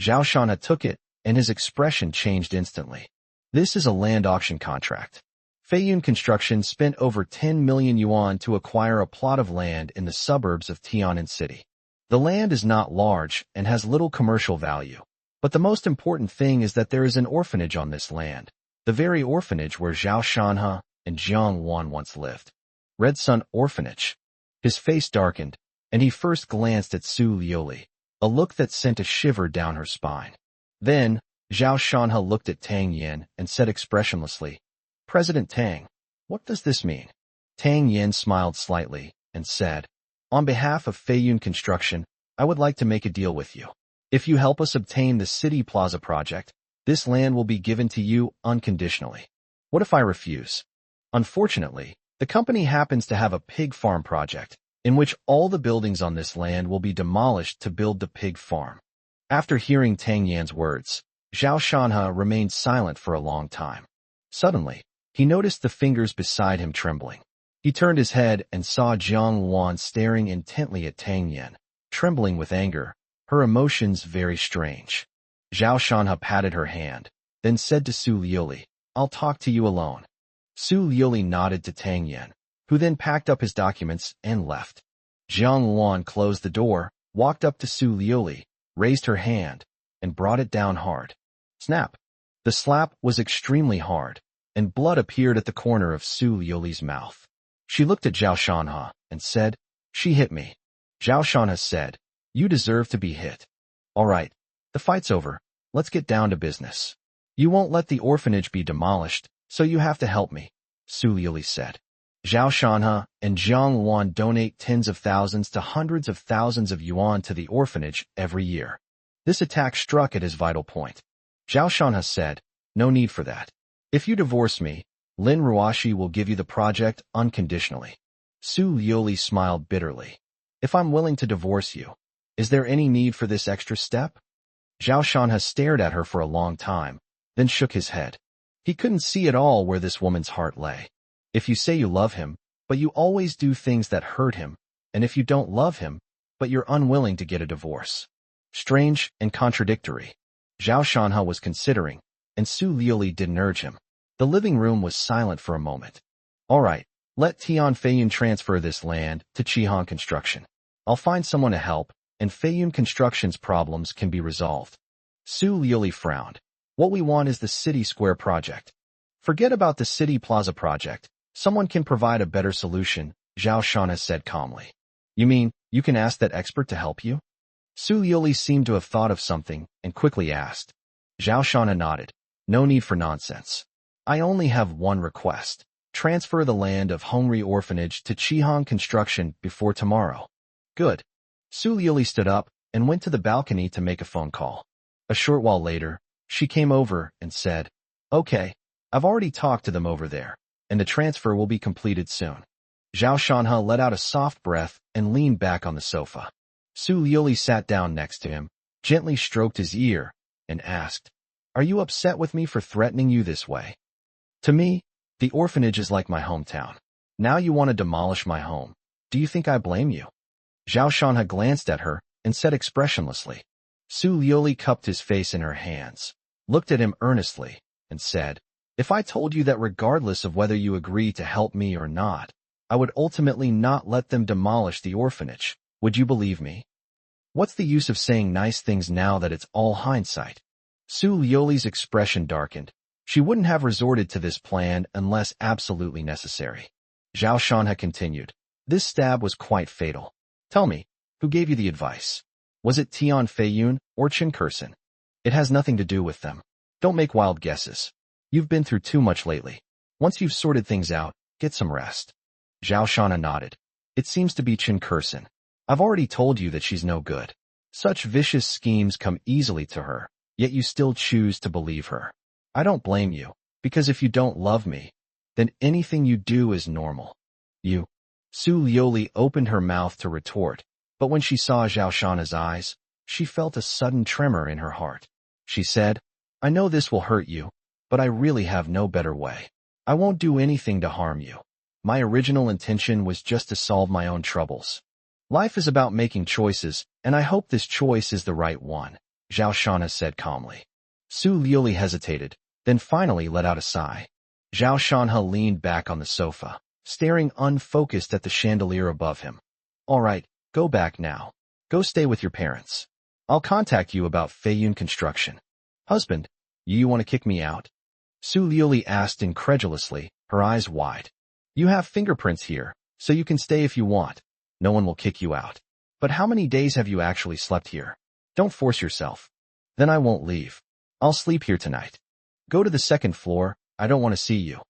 Zhao Shanha took it, and his expression changed instantly. This is a land auction contract. Feiyun Construction spent over 10 million yuan to acquire a plot of land in the suburbs of Tian'an City. The land is not large and has little commercial value, but the most important thing is that there is an orphanage on this land, the very orphanage where Zhao Shanha and Jiang Wan once lived. Red Sun Orphanage. His face darkened, and he first glanced at Su Liuli, a look that sent a shiver down her spine. Then, Zhao Shanha looked at Tang Yin and said expressionlessly, President Tang, what does this mean? Tang Yin smiled slightly and said, On behalf of Feiyun Construction, I would like to make a deal with you. If you help us obtain the City Plaza project, this land will be given to you unconditionally. What if I refuse? Unfortunately, the company happens to have a pig farm project, in which all the buildings on this land will be demolished to build the pig farm. After hearing Tang Yin's words, Zhao Shanha remained silent for a long time. Suddenly, he noticed the fingers beside him trembling. He turned his head and saw Jiang Wan staring intently at Tang Yin, trembling with anger, her emotions very strange. Zhao Shanha patted her hand, then said to Su Liuli, I'll talk to you alone. Su Liuli nodded to Tang Yin, who then packed up his documents and left. Jiang Wan closed the door, walked up to Su Liuli, raised her hand, and brought it down hard. Snap! The slap was extremely hard, and blood appeared at the corner of Su Liuli's mouth. She looked at Zhao Shanha and said, She hit me. Zhao Shanha said, You deserve to be hit. All right, the fight's over, let's get down to business. You won't let the orphanage be demolished, so you have to help me, Su Liuli said. Zhao Shanha and Jiang Wan donate tens of thousands to hundreds of thousands of yuan to the orphanage every year. This attack struck at his vital point. Zhao Shanha said, No need for that. If you divorce me, Lin Ruoshi will give you the project unconditionally. Su Liuli smiled bitterly. If I'm willing to divorce you, is there any need for this extra step? Zhao Shanha stared at her for a long time, then shook his head. He couldn't see at all where this woman's heart lay. If you say you love him, but you always do things that hurt him, and if you don't love him, but you're unwilling to get a divorce. Strange and contradictory. Zhao Shanha was considering, and Su Liuli didn't urge him. The living room was silent for a moment. All right, let Tian Feiyun transfer this land to Qihan Construction. I'll find someone to help, and Feiyun Construction's problems can be resolved. Su Liuli frowned. What we want is the City Square project. Forget about the City Plaza project. Someone can provide a better solution, Zhao Shanha said calmly. You mean, you can ask that expert to help you? Su Liuli seemed to have thought of something and quickly asked. Zhao Shanha nodded. No need for nonsense. I only have one request. Transfer the land of Hongri Orphanage to Qihan Construction before tomorrow. Good. Su Liuli stood up and went to the balcony to make a phone call. A short while later, she came over and said, Okay, I've already talked to them over there, and the transfer will be completed soon. Zhao Shanha let out a soft breath and leaned back on the sofa. Su Liuli sat down next to him, gently stroked his ear, and asked, Are you upset with me for threatening you this way? To me, the orphanage is like my hometown. Now you want to demolish my home. Do you think I blame you? Zhao Shanha glanced at her and said expressionlessly. Su Liuli cupped his face in her hands, looked at him earnestly, and said, If I told you that regardless of whether you agree to help me or not, I would ultimately not let them demolish the orphanage, would you believe me? What's the use of saying nice things now that it's all hindsight? Su Lioli's expression darkened. She wouldn't have resorted to this plan unless absolutely necessary. Zhao Shanha continued. This stab was quite fatal. Tell me, who gave you the advice? Was it Tian Feiyun or Chen Kursen? It has nothing to do with them. Don't make wild guesses. You've been through too much lately. Once you've sorted things out, get some rest. Zhao Shanha nodded. It seems to be Chen Kursen. I've already told you that she's no good. Such vicious schemes come easily to her, yet you still choose to believe her. I don't blame you, because if you don't love me, then anything you do is normal. Su Lioli opened her mouth to retort, but when she saw Zhao Shanha's eyes, she felt a sudden tremor in her heart. She said, I know this will hurt you, but I really have no better way. I won't do anything to harm you. My original intention was just to solve my own troubles. Life is about making choices, and I hope this choice is the right one, Zhao Shanha said calmly. Su Lioli hesitated, then finally let out a sigh. Zhao Shanha leaned back on the sofa, staring unfocused at the chandelier above him. All right, go back now. Go stay with your parents. I'll contact you about Feiyun construction. Husband, you want to kick me out? Su Lioli asked incredulously, her eyes wide. You have fingerprints here, so you can stay if you want. No one will kick you out. But how many days have you actually slept here? Don't force yourself. Then I won't leave. I'll sleep here tonight. Go to the second floor, I don't want to see you.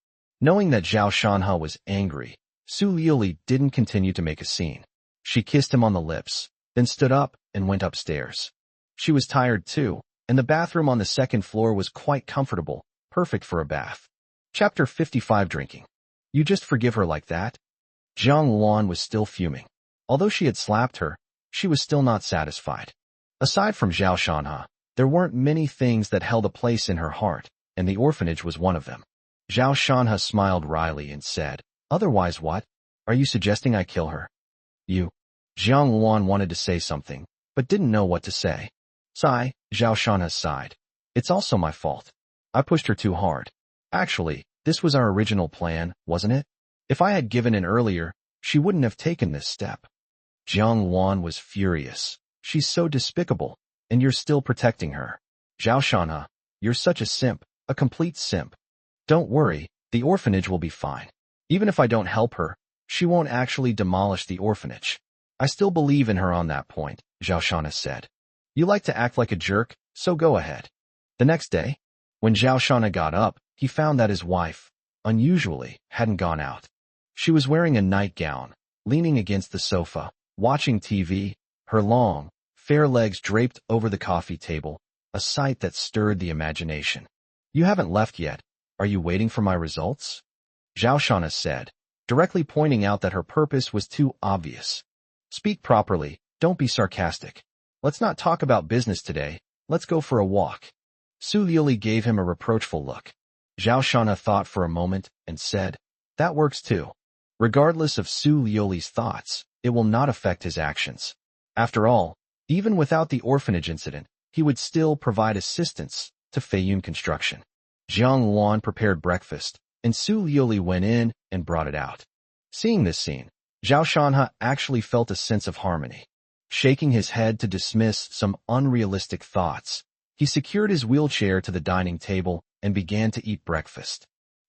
Knowing that Zhao Shanha was angry, Su Lioli didn't continue to make a scene. She kissed him on the lips, then stood up and went upstairs. She was tired too, and the bathroom on the second floor was quite comfortable, perfect for a bath. Chapter 55 Drinking. You just forgive her like that? Jiang Luan was still fuming. Although she had slapped her, she was still not satisfied. Aside from Zhao Shanha, there weren't many things that held a place in her heart, and the orphanage was one of them. Zhao Shanha smiled wryly and said, Otherwise what? Are you suggesting I kill her? Jiang Luan wanted to say something, but didn't know what to say. Sigh, Zhao Shanha sighed. It's also my fault. I pushed her too hard. Actually, this was our original plan, wasn't it? If I had given in earlier, she wouldn't have taken this step. Jiang Luan was furious. She's so despicable, and you're still protecting her. Zhao Shanha, you're such a simp, a complete simp. Don't worry, the orphanage will be fine. Even if I don't help her, she won't actually demolish the orphanage. I still believe in her on that point, Zhao Shanha said. You like to act like a jerk, so go ahead. The next day, when Zhao Shanha got up, he found that his wife, unusually, hadn't gone out. She was wearing a nightgown, leaning against the sofa, watching TV, her long, fair legs draped over the coffee table, a sight that stirred the imagination. You haven't left yet. Are you waiting for my results? Zhao Shanha said, directly pointing out that her purpose was too obvious. Speak properly, don't be sarcastic. Let's not talk about business today, let's go for a walk. Su Lioli gave him a reproachful look. Zhao Shanha thought for a moment and said, That works too. Regardless of Su Lioli's thoughts, it will not affect his actions. After all, even without the orphanage incident, he would still provide assistance to Feiyun construction. Jiang Luan prepared breakfast, and Su Lioli went in and brought it out. Seeing this scene, Zhao Shanha actually felt a sense of harmony. Shaking his head to dismiss some unrealistic thoughts, he secured his wheelchair to the dining table and began to eat breakfast.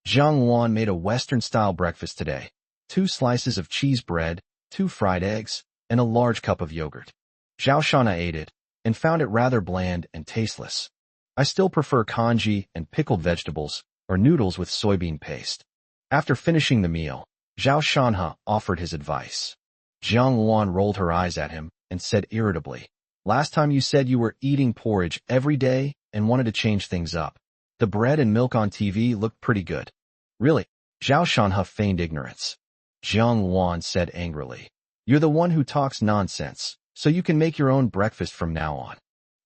Jiang Luan made a Western-style breakfast today. 2 slices of cheese bread, 2 fried eggs, and a large cup of yogurt. Zhao Shanha ate it, and found it rather bland and tasteless. I still prefer congee and pickled vegetables, or noodles with soybean paste. After finishing the meal, Zhao Shanha offered his advice. Jiang Luan rolled her eyes at him and said irritably, Last time you said you were eating porridge every day and wanted to change things up. The bread and milk on TV looked pretty good. Really? Zhao Shanha feigned ignorance. Jiang Luan said angrily, You're the one who talks nonsense, so you can make your own breakfast from now on.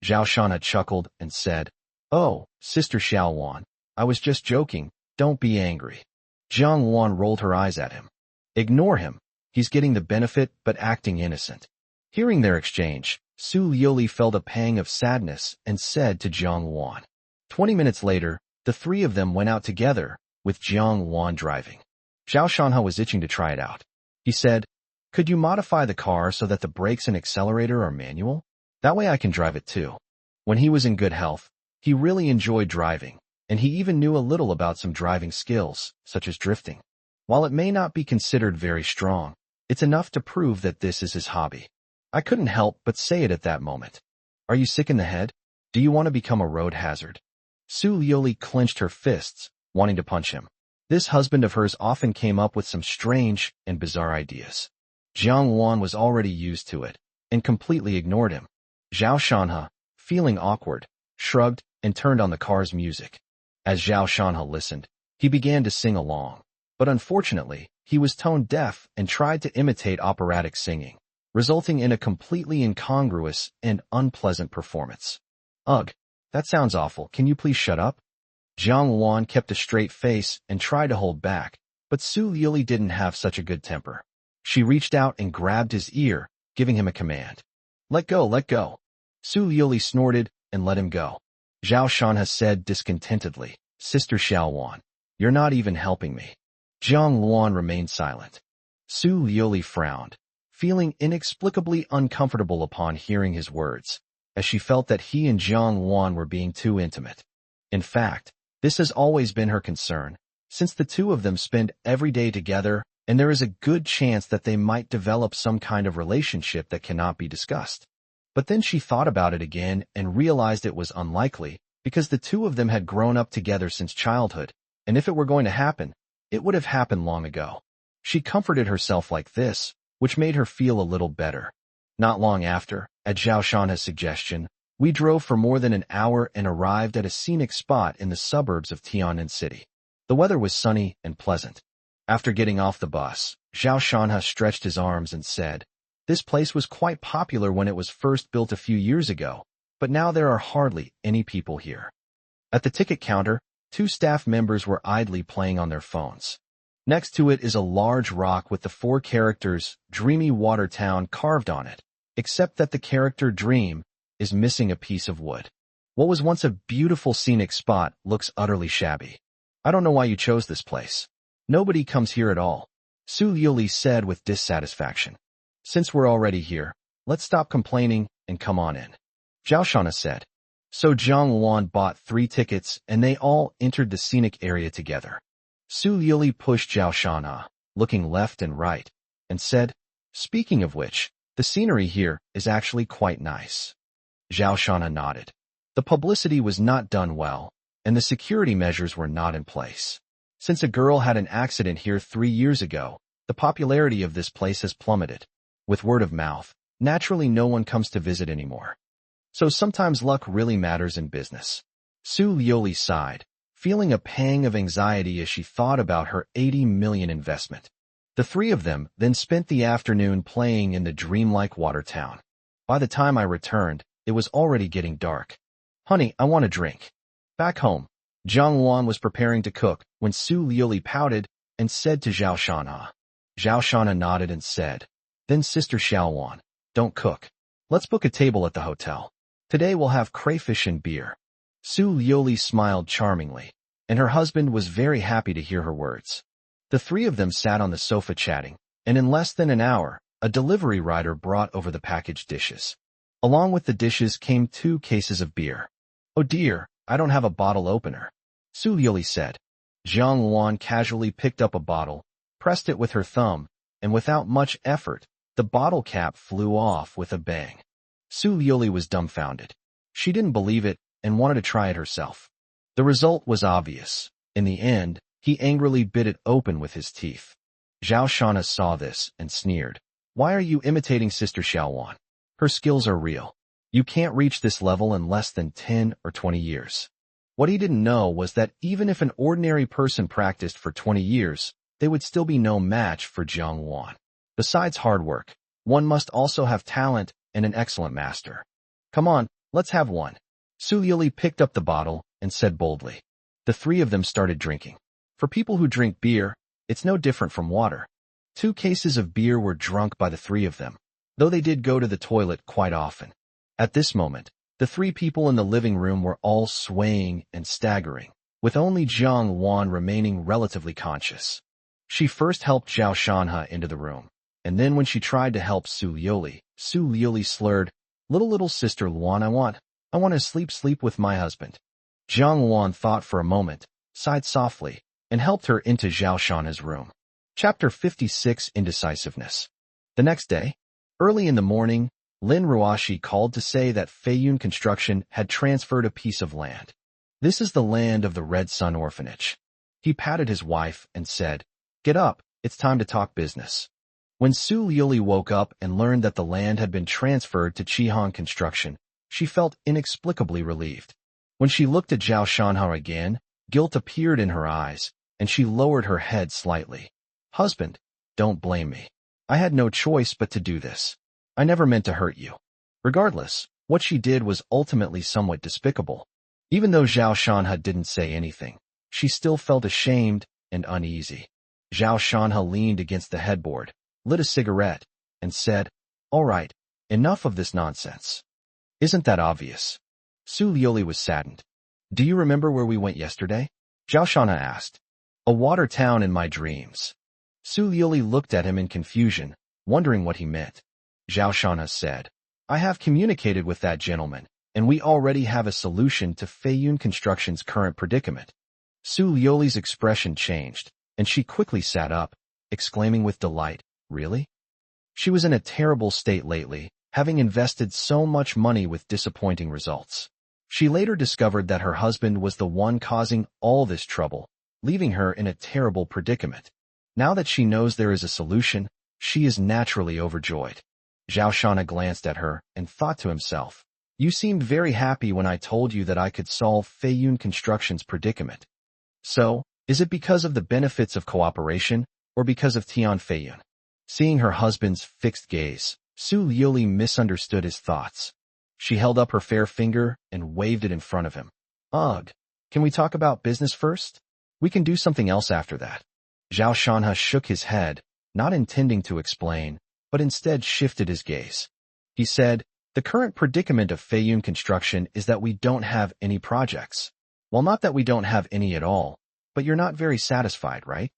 Zhao Shanha chuckled and said, Oh, Sister Xiao Luan, I was just joking, don't be angry. Jiang Luan rolled her eyes at him. Ignore him, he's getting the benefit but acting innocent. Hearing their exchange, Su Lioli felt a pang of sadness and said to Jiang Luan. 20 minutes later, The three of them went out together, with Jiang Wan driving. Zhao Shanhe was itching to try it out. He said, "Could you modify the car so that the brakes and accelerator are manual? That way I can drive it too." When he was in good health, he really enjoyed driving, and he even knew a little about some driving skills, such as drifting. While it may not be considered very strong, it's enough to prove that this is his hobby. I couldn't help but say it at that moment. "Are you sick in the head? Do you want to become a road hazard?" Su Liuli clenched her fists, wanting to punch him. This husband of hers often came up with some strange and bizarre ideas. Jiang Wan was already used to it, and completely ignored him. Zhao Shanhe, feeling awkward, shrugged and turned on the car's music. As Zhao Shanhe listened, he began to sing along. But unfortunately, he was tone deaf and tried to imitate operatic singing, resulting in a completely incongruous and unpleasant performance. "Ugh, that sounds awful. Can you please shut up?" Jiang Wan kept a straight face and tried to hold back, but Su Liuli didn't have such a good temper. She reached out and grabbed his ear, giving him a command. "Let go, let go." Su Liuli snorted and let him go. Zhao Shanhe said discontentedly, "Sister Xiaowan, you're not even helping me." Jiang Wan remained silent. Su Liuli frowned, feeling inexplicably uncomfortable upon hearing his words, as she felt that he and Jiang Wan were being too intimate. In fact, this has always been her concern, since the two of them spend every day together, and there is a good chance that they might develop some kind of relationship that cannot be discussed. But then she thought about it again and realized it was unlikely, because the two of them had grown up together since childhood, and if it were going to happen, it would have happened long ago. She comforted herself like this, which made her feel a little better. Not long after, at Zhao Shanhe's suggestion, we drove for more than an hour and arrived at a scenic spot in the suburbs of Tian'an City. The weather was sunny and pleasant. After getting off the bus, Zhao Shanhe stretched his arms and said, "This place was quite popular when it was first built a few years ago, but now there are hardly any people here." At the ticket counter, two staff members were idly playing on their phones. Next to it is a large rock with the four characters Dreamy Water Town carved on it, except that the character Dream is missing a piece of wood. What was once a beautiful scenic spot looks utterly shabby. "I don't know why you chose this place. Nobody comes here at all," Su Liuli said with dissatisfaction. "Since we're already here, let's stop complaining and come on in," Zhao Shanhe said. So Jiang Wan bought 3 tickets and they all entered the scenic area together. Su Liuli pushed Zhao Shanhe, looking left and right, and said, "Speaking of which, the scenery here is actually quite nice." Zhao Shanhe nodded. The publicity was not done well, and the security measures were not in place. Since a girl had an accident here 3 years ago, the popularity of this place has plummeted. With word of mouth, naturally no one comes to visit anymore. So sometimes luck really matters in business. Su Liuli sighed, feeling a pang of anxiety as she thought about her 80 million investment. The three of them then spent the afternoon playing in the dreamlike water town. By the time I returned, it was already getting dark. "Honey, I want a drink." Back home, Jiang Wan was preparing to cook when Su Liuli pouted and said to Zhao Shanhe. Zhao Shanhe nodded and said, "Then Sister Xiaowan, don't cook. Let's book a table at the hotel. Today we'll have crayfish and beer." Su Liuli smiled charmingly, and her husband was very happy to hear her words. The three of them sat on the sofa chatting, and in less than an hour, a delivery rider brought over the packaged dishes. Along with the dishes came 2 cases of beer. "Oh dear, I don't have a bottle opener," Su Liuli said. Jiang Wan casually picked up a bottle, pressed it with her thumb, and without much effort, the bottle cap flew off with a bang. Su Liuli was dumbfounded. She didn't believe it and wanted to try it herself. The result was obvious. In the end, he angrily bit it open with his teeth. Zhao Shanhe saw this and sneered. "Why are you imitating Sister Xiaowan? Her skills are real. You can't reach this level in less than 10 or 20 years. What he didn't know was that even if an ordinary person practiced for 20 years, they would still be no match for Jiang Wan. Besides hard work, one must also have talent and an excellent master. "Come on, let's have one." Su Liuli picked up the bottle and said boldly. The three of them started drinking. For people who drink beer, it's no different from water. 2 cases of beer were drunk by the 3 of them, though they did go to the toilet quite often. At this moment, the 3 people in the living room were all swaying and staggering, with only Jiang Wan remaining relatively conscious. She first helped Zhao Shanhe into the room, and then when she tried to help Su Liuli slurred, Little sister Luan, I want to sleep with my husband." Jiang Wan thought for a moment, sighed softly, and helped her into Zhao Shanhe's room. Chapter 56: Indecisiveness. The next day, early in the morning, Lin Ruoshi called to say that Feiyun Construction had transferred a piece of land. "This is the land of the Red Sun Orphanage." He patted his wife and said, "Get up, it's time to talk business." When Su Liuli woke up and learned that the land had been transferred to Chihan Construction, she felt inexplicably relieved. When she looked at Zhao Shanhe again, guilt appeared in her eyes, and she lowered her head slightly. "Husband, don't blame me. I had no choice but to do this. I never meant to hurt you." Regardless, what she did was ultimately somewhat despicable. Even though Zhao Shanhe didn't say anything, she still felt ashamed and uneasy. Zhao Shanhe leaned against the headboard, lit a cigarette, and said, "All right, enough of this nonsense. Isn't that obvious?" Su Liuli was saddened. "Do you remember where we went yesterday?" Zhao Shanhe asked. "A water town in my dreams." Su Liuli looked at him in confusion, wondering what he meant. Zhao Shanhe said, "I have communicated with that gentleman, and we already have a solution to Feiyun Construction's current predicament." Su Liuli's expression changed, and she quickly sat up, exclaiming with delight, "Really?" She was in a terrible state lately, having invested so much money with disappointing results. She later discovered that her husband was the one causing all this trouble, leaving her in a terrible predicament. Now that she knows there is a solution, she is naturally overjoyed. Zhao Shanhe glanced at her and thought to himself, "You seemed very happy when I told you that I could solve Feiyun Construction's predicament. So, is it because of the benefits of cooperation, or because of Tian Feiyun?" Seeing her husband's fixed gaze, Su Liuli misunderstood his thoughts. She held up her fair finger and waved it in front of him. "Ugh, can we talk about business first? We can do something else after that." Zhao Shanhe shook his head, not intending to explain, but instead shifted his gaze. He said, "The current predicament of Feiyun Construction is that we don't have any projects. Well, not that we don't have any at all, but you're not very satisfied, right?"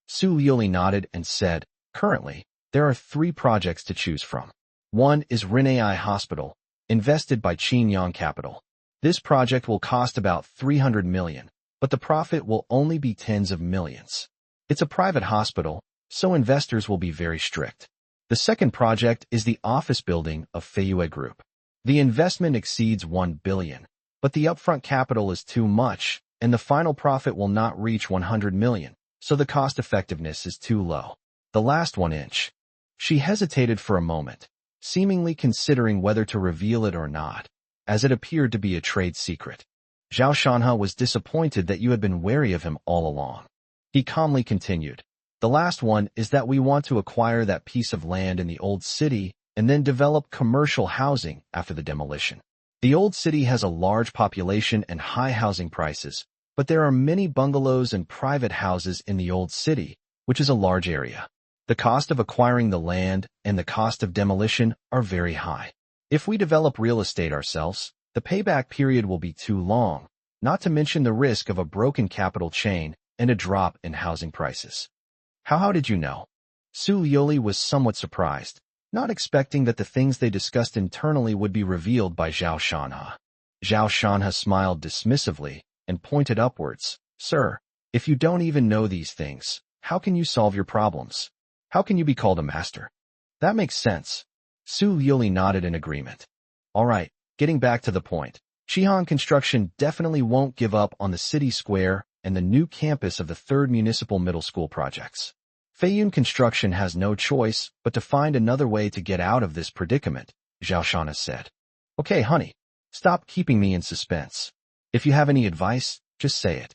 Su Liuli nodded and said, "Currently, there are 3 projects to choose from. One is Rinai Hospital, invested by Qinyang Capital. This project will cost about 300 million, but the profit will only be tens of millions. It's a private hospital, so investors will be very strict. The second project is the office building of Feiyue Group. The investment exceeds 1 billion, but the upfront capital is too much, and the final profit will not reach 100 million, so the cost effectiveness is too low. The last one inch." She hesitated for a moment, seemingly considering whether to reveal it or not, as it appeared to be a trade secret. Zhao Shanhe was disappointed that you had been wary of him all along. He calmly continued, "The last one is that we want to acquire that piece of land in the old city and then develop commercial housing after the demolition. The old city has a large population and high housing prices, but there are many bungalows and private houses in the old city, which is a large area. The cost of acquiring the land and the cost of demolition are very high. If we develop real estate ourselves, the payback period will be too long, not to mention the risk of a broken capital chain and a drop in housing prices." How did you know?" Su Liuli was somewhat surprised, not expecting that the things they discussed internally would be revealed by Zhao Shanhe. Zhao Shanhe smiled dismissively and pointed upwards. "Sir, if you don't even know these things, how can you solve your problems? How can you be called a master?" "That makes sense." Su Liuli nodded in agreement. "All right, getting back to the point. Chihan Construction definitely won't give up on the city square and the new campus of the 3rd Municipal Middle School projects. Feiyun Construction has no choice but to find another way to get out of this predicament," Zhao Shanhe said. "Okay, honey, stop keeping me in suspense. If you have any advice, just say it.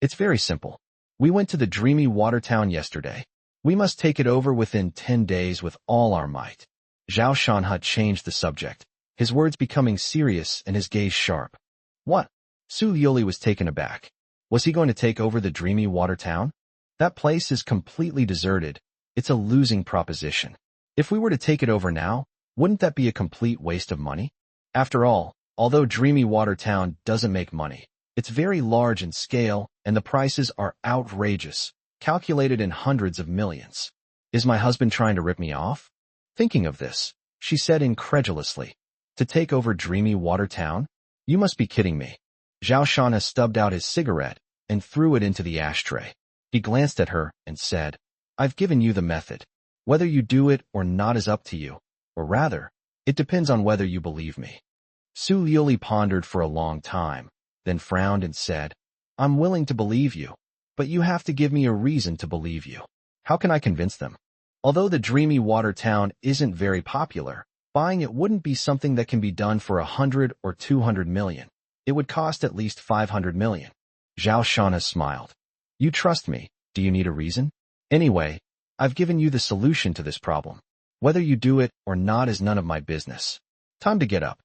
It's very simple. We went to the dreamy water town yesterday. We must take it over within 10 days with all our might." Zhao Shanhe changed the subject, his words becoming serious and his gaze sharp. "What?" Su Liuli was taken aback. Was he going to take over the dreamy water town? That place is completely deserted. It's a losing proposition. If we were to take it over now, wouldn't that be a complete waste of money? After all, although dreamy water town doesn't make money, It's very large in scale, and the prices are outrageous, calculated in hundreds of millions. Is my husband trying to rip me off? Thinking of this, she said incredulously. To take over dreamy water town? You must be kidding me. Zhao Shanha stubbed out his cigarette and threw it into the ashtray. He glanced at her and said, I've given you the method. Whether you do it or not is up to you. Or rather, it depends on whether you believe me. Su Liuli pondered for a long time, then frowned and said, I'm willing to believe you, but you have to give me a reason to believe you. How can I convince them? Although the dreamy water town isn't very popular, buying it wouldn't be something that can be done for 100 or 200 million. It would cost at least 500 million. Zhao Shanha smiled. You trust me. Do you need a reason? Anyway, I've given you the solution to this problem. Whether you do it or not is none of my business. Time to get up.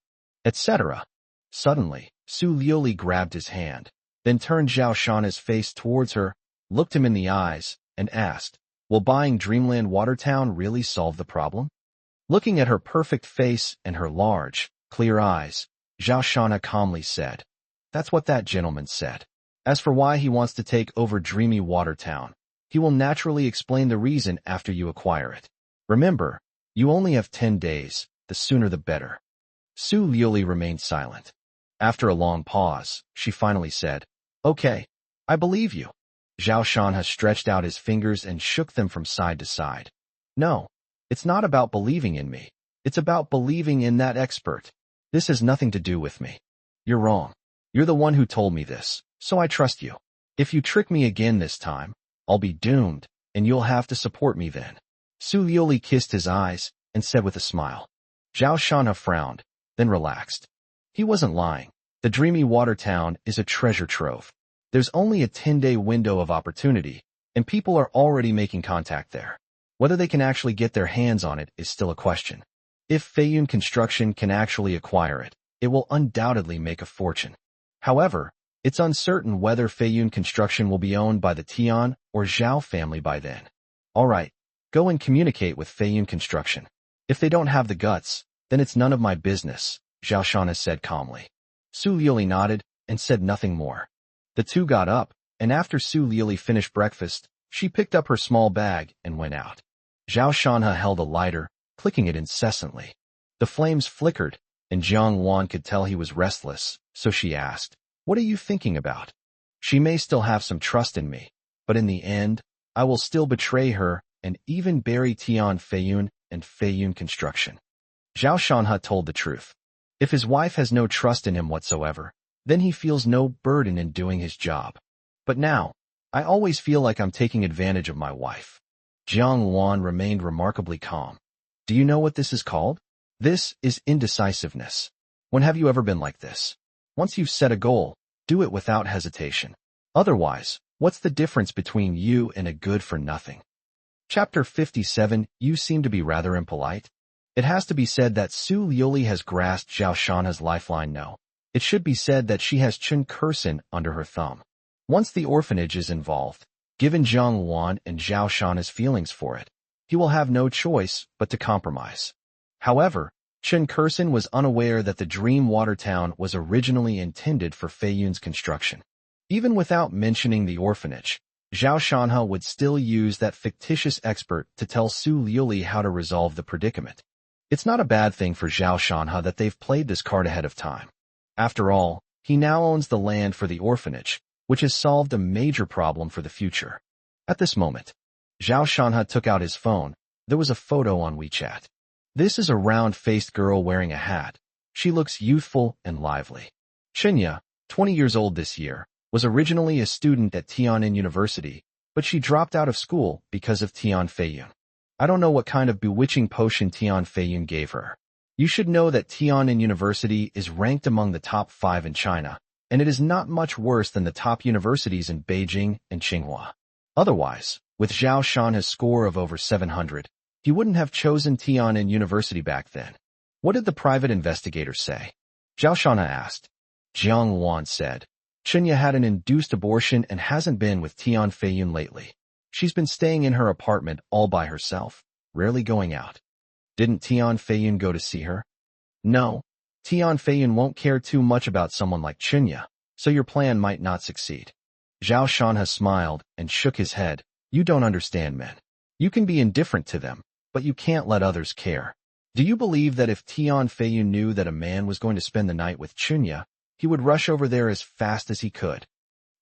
Etc. Suddenly, Su Liuli grabbed his hand, then turned Zhao Shanha's face towards her, looked him in the eyes, and asked, Will buying Dreamland Watertown really solve the problem? Looking at her perfect face and her large, clear eyes, Zhao Shanha calmly said, That's what that gentleman said. As for why he wants to take over Dreamy Watertown, he will naturally explain the reason after you acquire it. Remember, you only have 10 days, the sooner the better. Su Liuli remained silent. After a long pause, she finally said, Okay, I believe you. Zhao Shanha stretched out his fingers and shook them from side to side. No, it's not about believing in me. It's about believing in that expert. This has nothing to do with me. You're wrong. You're the one who told me this, so I trust you. If you trick me again this time, I'll be doomed, and you'll have to support me then. Su Liuli kissed his eyes and said with a smile. Zhao Shanha frowned, then relaxed. He wasn't lying. The dreamy water town is a treasure trove. There's only a 10-day window of opportunity, and people are already making contact there. Whether they can actually get their hands on it is still a question. If Feiyun Construction can actually acquire it, it will undoubtedly make a fortune. However, it's uncertain whether Feiyun Construction will be owned by the Tian or Zhao family by then. All right, go and communicate with Feiyun Construction. If they don't have the guts, then it's none of my business, Zhao Shanha said calmly. Su Liuli nodded and said nothing more. The two got up, and after Su Liuli finished breakfast, she picked up her small bag and went out. Zhao Shanha held a lighter, clicking it incessantly. The flames flickered, and Jiang Wan could tell he was restless, so she asked, What are you thinking about? She may still have some trust in me, but in the end, I will still betray her and even bury Tian Feiyun and Feiyun Construction. Zhao Shanha told the truth. If his wife has no trust in him whatsoever, then he feels no burden in doing his job. But now, I always feel like I'm taking advantage of my wife. Jiang Wan remained remarkably calm. Do you know what this is called? This is indecisiveness. When have you ever been like this? Once you've set a goal, do it without hesitation. Otherwise, what's the difference between you and a good-for-nothing? Chapter 57, You seem to be rather impolite. It has to be said that Su Liuli has grasped Zhao Shanha's lifeline no. It should be said that she has Chen Kursin under her thumb. Once the orphanage is involved, given Jiang Wan and Zhao Shanha's feelings for it, he will have no choice but to compromise. However, Chen Kursin was unaware that the Dream Water Town was originally intended for Feiyun's construction. Even without mentioning the orphanage, Zhao Shanha would still use that fictitious expert to tell Su Liuli how to resolve the predicament. It's not a bad thing for Zhao Shanha that they've played this card ahead of time. After all, he now owns the land for the orphanage, which has solved a major problem for the future. At this moment, Zhao Shanha took out his phone. There was a photo on WeChat. This is a round-faced girl wearing a hat. She looks youthful and lively. Xinya, 20 years old this year, was originally a student at Tian'an University, but she dropped out of school because of Tian Feiyun. I don't know what kind of bewitching potion Tian Feiyun gave her. You should know that Tian'an University is ranked among the top 5 in China, and it is not much worse than the top universities in Beijing and Tsinghua. Otherwise, with Zhao Shanha's score of over 700, he wouldn't have chosen Tian'an University back then. What did the private investigator say? Zhao Shanha asked. Jiang Wan said, Xinya had an induced abortion and hasn't been with Tian Feiyun lately. She's been staying in her apartment all by herself, rarely going out. Didn't Tian Feiyun go to see her? No. Tian Feiyun won't care too much about someone like Xinya. so your plan might not succeed. Zhao Shanha smiled and shook his head. You don't understand men. You can be indifferent to them, but you can't let others care. Do you believe that if Tian Feiyun knew that a man was going to spend the night with Chunya, he would rush over there as fast as he could?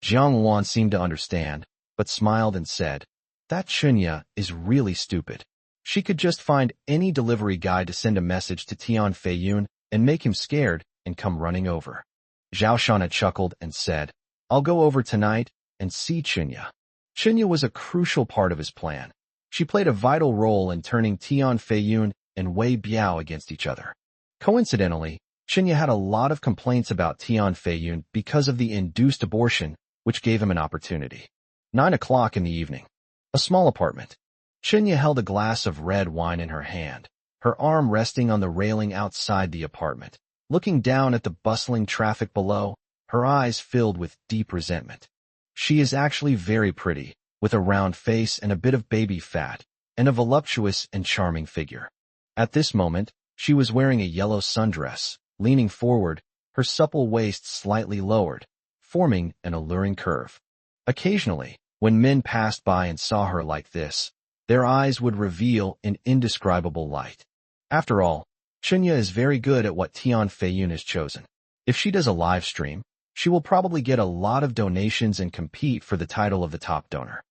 Jiang Wan seemed to understand, but smiled and said, that Chunya is really stupid. She could just find any delivery guy to send a message to Tian Feiyun and make him scared and come running over. Zhao Shanna chuckled and said, I'll go over tonight and see Chunya. Chunya was a crucial part of his plan. She played a vital role in turning Tian Feiyun and Wei Biao against each other. Coincidentally, Chunya had a lot of complaints about Tian Feiyun because of the induced abortion, which gave him an opportunity. 9 o'clock in the evening. A small apartment. Chunya held a glass of red wine in her hand, her arm resting on the railing outside the apartment. Looking down at the bustling traffic below, her eyes filled with deep resentment. She is actually very pretty, with a round face and a bit of baby fat, and a voluptuous and charming figure. At this moment, she was wearing a yellow sundress, leaning forward, her supple waist slightly lowered, forming an alluring curve. Occasionally, when men passed by and saw her like this, their eyes would reveal an indescribable light. After all, Chunya is very good at what Tian Feiyun has chosen. If she does a live stream, she will probably get a lot of donations and compete for the title of the top donor.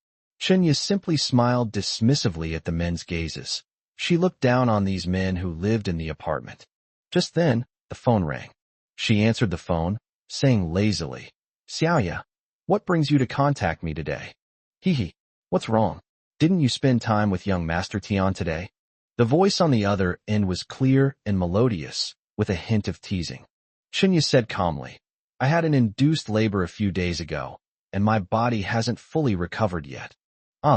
Chunya simply smiled dismissively at the men's gazes. She looked down on these men who lived in the apartment. Just then, the phone rang. She answered the phone, saying lazily, Xiaoya, what brings you to contact me today? Hee, what's wrong? Didn't you spend time with young Master Tian today? The voice on the other end was clear and melodious, with a hint of teasing. Chunya said calmly, I had an induced labor a few days ago, and my body hasn't fully recovered yet.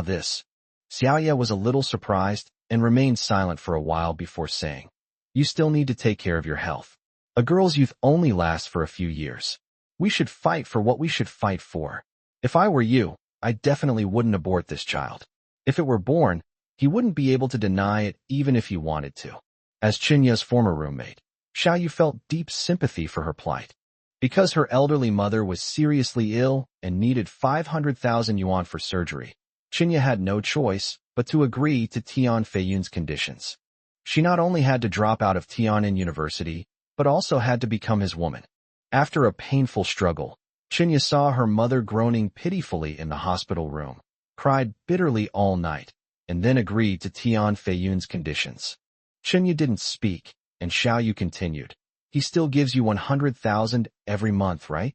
This. Xiaoya was a little surprised and remained silent for a while before saying, You still need to take care of your health. A girl's youth only lasts for a few years. We should fight for what we should fight for. If I were you, I definitely wouldn't abort this child. If it were born, he wouldn't be able to deny it even if he wanted to. As Chinya's former roommate, Xiaoyu felt deep sympathy for her plight. Because her elderly mother was seriously ill and needed 500,000 yuan for surgery, Chinya had no choice but to agree to Tian Feiyun's conditions. She not only had to drop out of Tian'an University, but also had to become his woman. After a painful struggle, Chinya saw her mother groaning pitifully in the hospital room, cried bitterly all night, and then agreed to Tian Feiyun's conditions. Chinya didn't speak, and Xiaoyu continued, He still gives you 100,000 every month, right?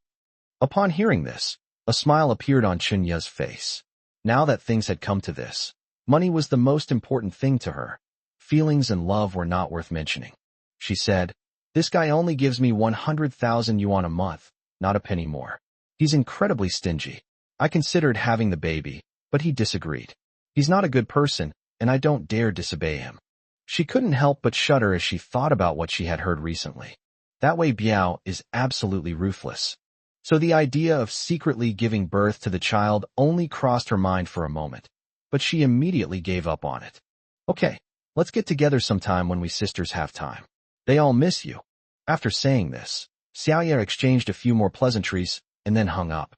Upon hearing this, a smile appeared on Chinya's face. Now that things had come to this, money was the most important thing to her. Feelings and love were not worth mentioning. She said, This guy only gives me 100,000 yuan a month, not a penny more. He's incredibly stingy. I considered having the baby, but he disagreed. He's not a good person, and I don't dare disobey him. She couldn't help but shudder as she thought about what she had heard recently. That Wei Biao is absolutely ruthless. So the idea of secretly giving birth to the child only crossed her mind for a moment, but she immediately gave up on it. Okay, let's get together sometime when we sisters have time. They all miss you. After saying this, Xiaoya exchanged a few more pleasantries and then hung up.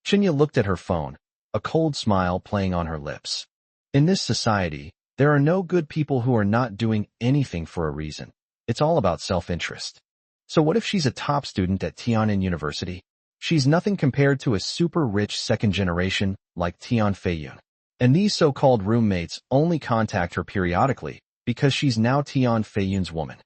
Chinya looked at her phone, a cold smile playing on her lips. In this society, there are no good people who are not doing anything for a reason. It's all about self-interest. So what if she's a top student at Tian'an University? She's nothing compared to a super-rich second generation like Tian Feiyun. And these so-called roommates only contact her periodically because she's now Tian Feiyun's woman.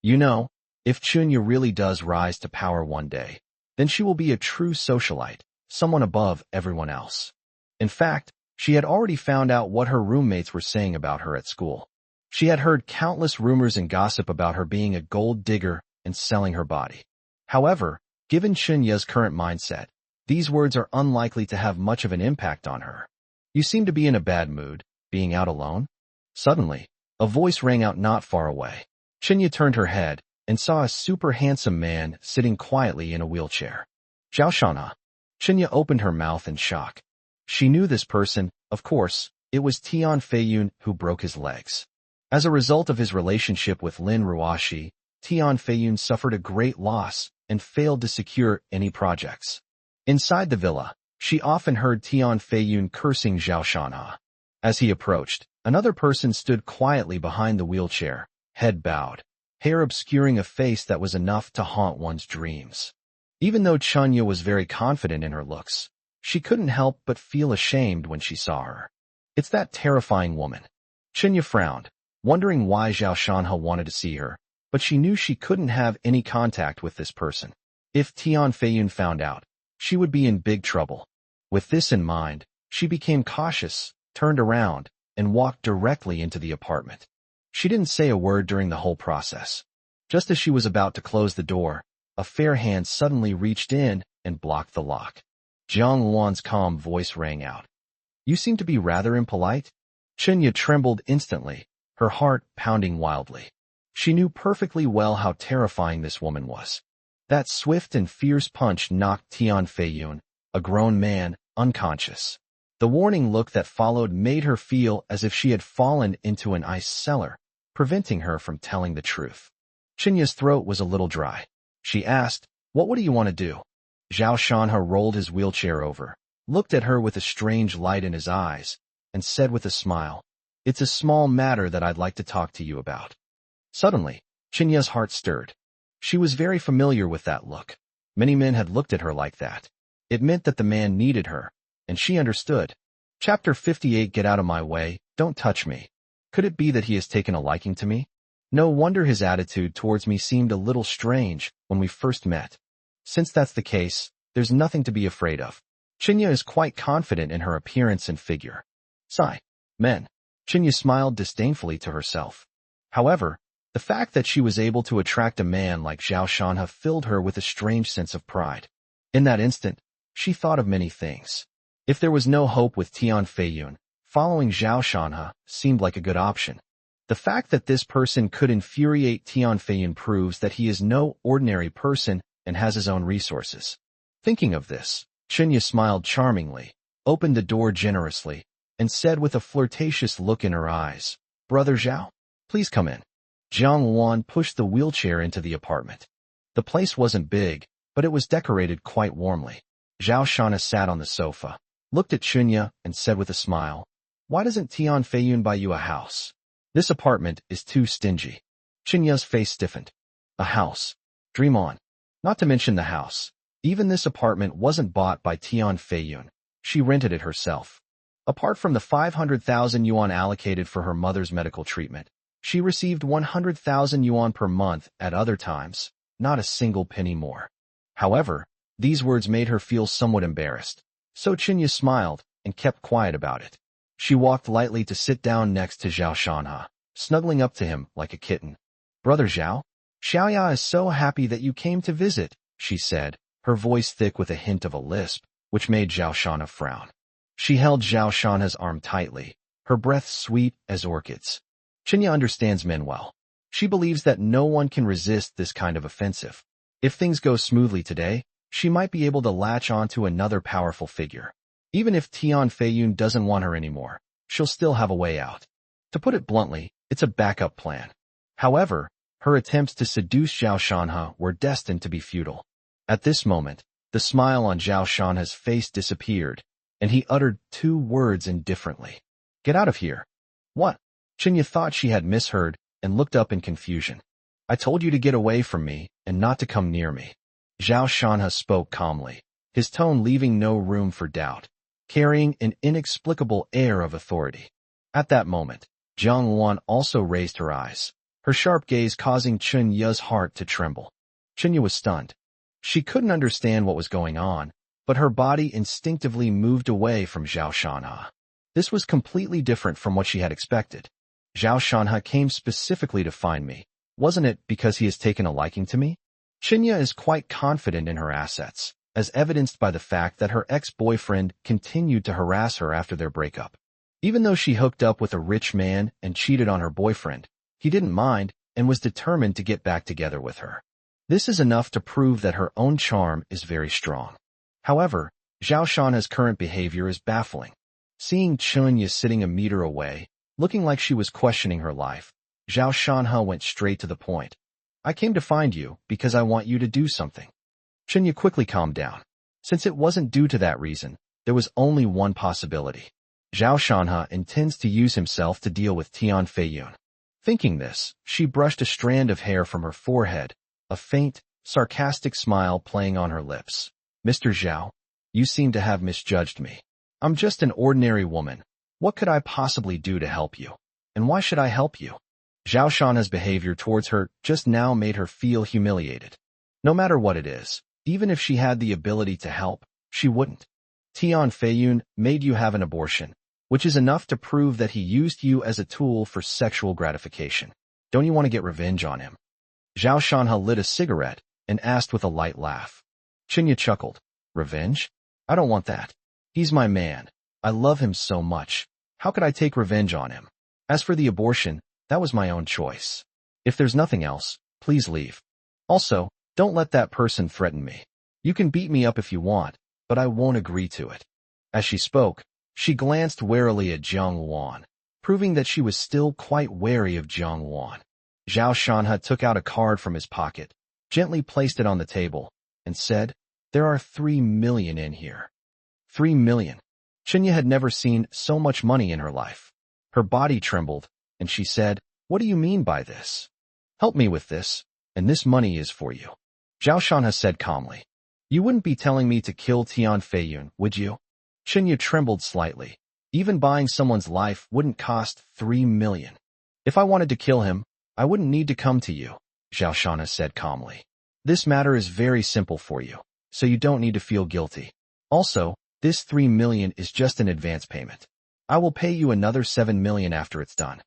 You know, if Chunya really does rise to power one day, then she will be a true socialite, someone above everyone else. In fact, she had already found out what her roommates were saying about her at school. She had heard countless rumors and gossip about her being a gold digger and selling her body. However, given Chunya's current mindset, these words are unlikely to have much of an impact on her. You seem to be in a bad mood, being out alone? Suddenly, a voice rang out not far away. Chunya turned her head and saw a super handsome man sitting quietly in a wheelchair. Zhao Shana. Chunya opened her mouth in shock. She knew this person, of course, it was Tian Feiyun who broke his legs. As a result of his relationship with Lin Ruoxi, Tian Feiyun suffered a great loss and failed to secure any projects. Inside the villa, she often heard Tian Feiyun cursing Zhao Shanha. As he approached, another person stood quietly behind the wheelchair, head bowed, hair obscuring a face that was enough to haunt one's dreams. Even though Chunya was very confident in her looks, she couldn't help but feel ashamed when she saw her. It's that terrifying woman. Chunya frowned, wondering why Zhao Shanha wanted to see her, but she knew she couldn't have any contact with this person. If Tian Feiyun found out, she would be in big trouble. With this in mind, she became cautious, turned around, and walked directly into the apartment. She didn't say a word during the whole process. Just as she was about to close the door, a fair hand suddenly reached in and blocked the lock. Jiang Luan's calm voice rang out. "You seem to be rather impolite." Chunya trembled instantly, her heart pounding wildly. She knew perfectly well how terrifying this woman was. That swift and fierce punch knocked Tian Feiyun, a grown man, unconscious. The warning look that followed made her feel as if she had fallen into an ice cellar, preventing her from telling the truth. Chinya's throat was a little dry. She asked, "What do you want to do?" Zhao Shanha rolled his wheelchair over, looked at her with a strange light in his eyes, and said with a smile, "It's a small matter that I'd like to talk to you about." Suddenly, Chinya's heart stirred. She was very familiar with that look. Many men had looked at her like that. It meant that the man needed her, and she understood. Chapter 58. Get out of my way, don't touch me. Could it be that he has taken a liking to me? No wonder his attitude towards me seemed a little strange when we first met. Since that's the case, there's nothing to be afraid of. Chinya is quite confident in her appearance and figure. Sigh. Men. Chinya smiled disdainfully to herself. However, the fact that she was able to attract a man like Zhao Shanha filled her with a strange sense of pride. In that instant, she thought of many things. If there was no hope with Tian Feiyun, following Zhao Shanha seemed like a good option. The fact that this person could infuriate Tian Feiyun proves that he is no ordinary person and has his own resources. Thinking of this, Chinya smiled charmingly, opened the door generously, and said with a flirtatious look in her eyes, "Brother Zhao, please come in." Jiang Luan pushed the wheelchair into the apartment. The place wasn't big, but it was decorated quite warmly. Zhao Shanha sat on the sofa, looked at Chunya, and said with a smile, "Why doesn't Tian Feiyun buy you a house? This apartment is too stingy." Chunya's face stiffened. A house. Dream on. Not to mention the house. Even this apartment wasn't bought by Tian Feiyun. She rented it herself. Apart from the 500,000 yuan allocated for her mother's medical treatment, she received 100,000 yuan per month at other times, not a single penny more. However, these words made her feel somewhat embarrassed, so Chunya smiled and kept quiet about it. She walked lightly to sit down next to Zhao Shanha, snuggling up to him like a kitten. "Brother Zhao, Xiaoya is so happy that you came to visit," she said, her voice thick with a hint of a lisp, which made Zhao Shanha frown. She held Zhao Shanha's arm tightly, her breath sweet as orchids. Chinya understands men well. She believes that no one can resist this kind of offensive. If things go smoothly today, she might be able to latch onto another powerful figure. Even if Tian Feiyun doesn't want her anymore, she'll still have a way out. To put it bluntly, it's a backup plan. However, her attempts to seduce Zhao Shanha were destined to be futile. At this moment, the smile on Zhao Shanha's face disappeared, and he uttered two words indifferently. "Get out of here." "What?" Chinya thought she had misheard and looked up in confusion. "I told you to get away from me and not to come near me." Zhao Shanha spoke calmly, his tone leaving no room for doubt, carrying an inexplicable air of authority. At that moment, Jiang Luan also raised her eyes, her sharp gaze causing Chunya's heart to tremble. Chunya was stunned. She couldn't understand what was going on, but her body instinctively moved away from Zhao Shanha. This was completely different from what she had expected. Zhao Shanha came specifically to find me. Wasn't it because he has taken a liking to me? Chunya is quite confident in her assets, as evidenced by the fact that her ex-boyfriend continued to harass her after their breakup. Even though she hooked up with a rich man and cheated on her boyfriend, he didn't mind and was determined to get back together with her. This is enough to prove that her own charm is very strong. However, Zhao Shanha's current behavior is baffling. Seeing Chunya sitting a meter away, looking like she was questioning her life, Zhao Shanha went straight to the point. "I came to find you because I want you to do something." Chunya quickly calmed down. Since it wasn't due to that reason, there was only one possibility. Zhao Shanhe intends to use himself to deal with Tian Feiyun. Thinking this, she brushed a strand of hair from her forehead, a faint, sarcastic smile playing on her lips. Mr. Zhao, you seem to have misjudged me. I'm just an ordinary woman. What could I possibly do to help you? And why should I help you? Zhao Shanhe's behavior towards her just now made her feel humiliated. No matter what it is, even if she had the ability to help, she wouldn't. Tian Feiyun made you have an abortion, which is enough to prove that he used you as a tool for sexual gratification. Don't you want to get revenge on him? Zhao Shanhe lit a cigarette and asked with a light laugh. Qinya chuckled. Revenge? I don't want that. He's my man. I love him so much. How could I take revenge on him? As for the abortion, that was my own choice. If there's nothing else, please leave. Also, don't let that person threaten me. You can beat me up if you want, but I won't agree to it. As she spoke, she glanced warily at Jiang Wan, proving that she was still quite wary of Jiang Wan. Zhao Shanhe took out a card from his pocket, gently placed it on the table, and said, There are 3 million in here. 3 million. Qinya had never seen so much money in her life. Her body trembled, and she said, What do you mean by this? Help me with this, and this money is for you. Zhao Shanhe said calmly. You wouldn't be telling me to kill Tian Feiyun, would you? Qinya trembled slightly. Even buying someone's life wouldn't cost 3 million. If I wanted to kill him, I wouldn't need to come to you, Zhao Shanhe said calmly. This matter is very simple for you, so you don't need to feel guilty. Also, this 3 million is just an advance payment. I will pay you another 7 million after it's done.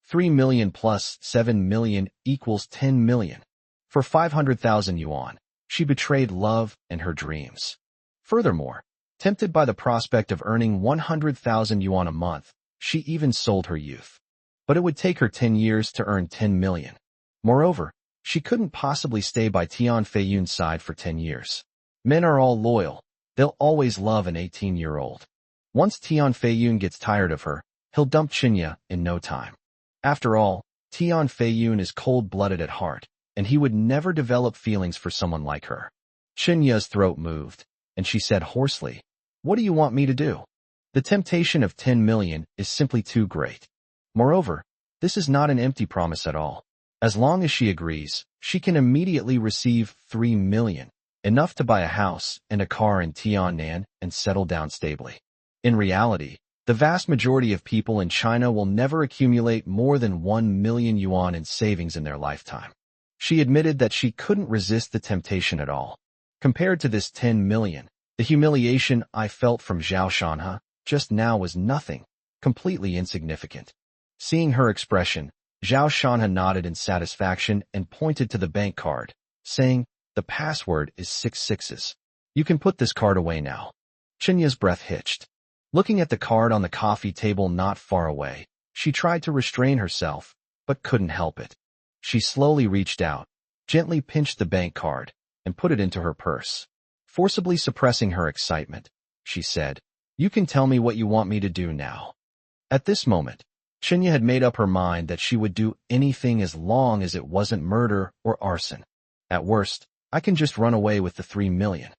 3 million plus 7 million equals 10 million. For 500,000 yuan, she betrayed love and her dreams. Furthermore, tempted by the prospect of earning 100,000 yuan a month, she even sold her youth. But it would take her 10 years to earn 10 million. Moreover, she couldn't possibly stay by Tian Feiyun's side for 10 years. Men are all loyal. They'll always love an 18-year-old. Once Tian Feiyun gets tired of her, he'll dump Qinya in no time. After all, Tian Feiyun is cold-blooded at heart, and he would never develop feelings for someone like her. Qinya's throat moved, and she said hoarsely, What do you want me to do? The temptation of 10 million is simply too great. Moreover, this is not an empty promise at all. As long as she agrees, she can immediately receive 3 million. Enough to buy a house and a car in Tiannan and settle down stably. In reality, the vast majority of people in China will never accumulate more than 1 million yuan in savings in their lifetime. She admitted that she couldn't resist the temptation at all. Compared to this 10 million, the humiliation I felt from Zhao Shanhe just now was nothing, completely insignificant. Seeing her expression, Zhao Shanhe nodded in satisfaction and pointed to the bank card, saying, The password is 6 sixes. You can put this card away now. Qinya's breath hitched. Looking at the card on the coffee table not far away, she tried to restrain herself, but couldn't help it. She slowly reached out, gently pinched the bank card, and put it into her purse. Forcibly suppressing her excitement, she said, You can tell me what you want me to do now. At this moment, Qinya had made up her mind that she would do anything as long as it wasn't murder or arson. At worst, I can just run away with the 3 million.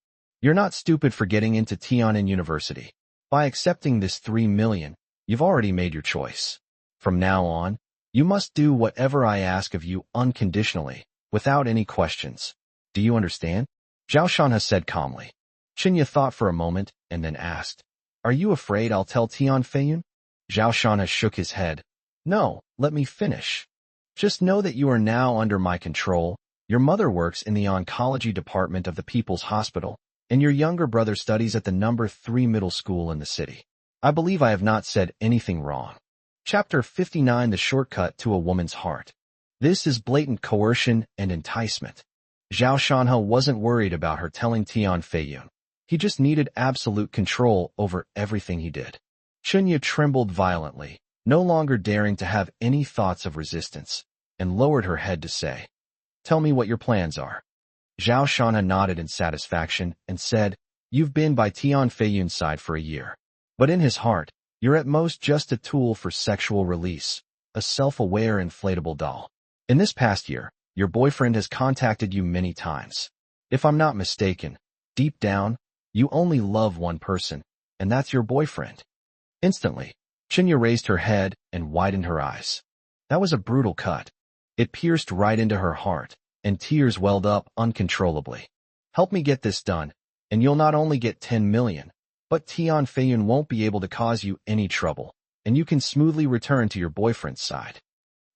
You're not stupid for getting into Tiannan University. By accepting this 3 million, you've already made your choice. From now on, you must do whatever I ask of you unconditionally, without any questions. Do you understand? Zhao Shanhe said calmly. Qinya thought for a moment and then asked, Are you afraid I'll tell Tian Feiyun? Zhao Shanhe shook his head. No, let me finish. Just know that you are now under my control. Your mother works in the oncology department of the People's Hospital, and your younger brother studies at the number 3 middle school in the city. I believe I have not said anything wrong. Chapter 59: The Shortcut to a Woman's Heart. This is blatant coercion and enticement. Zhao Shanhe wasn't worried about her telling Tian Feiyun. He just needed absolute control over everything he did. Qinya trembled violently, no longer daring to have any thoughts of resistance, and lowered her head to say, Tell me what your plans are. Zhao Shanhe nodded in satisfaction and said, You've been by Tian Feiyun's side for a year. But in his heart, you're at most just a tool for sexual release, a self-aware inflatable doll. In this past year, your boyfriend has contacted you many times. If I'm not mistaken, deep down, You only love one person, and that's your boyfriend. Instantly, Chinya raised her head and widened her eyes. That was a brutal cut. It pierced right into her heart, and tears welled up uncontrollably. Help me get this done, and you'll not only get 10 million, but Tian Feiyun won't be able to cause you any trouble, and you can smoothly return to your boyfriend's side.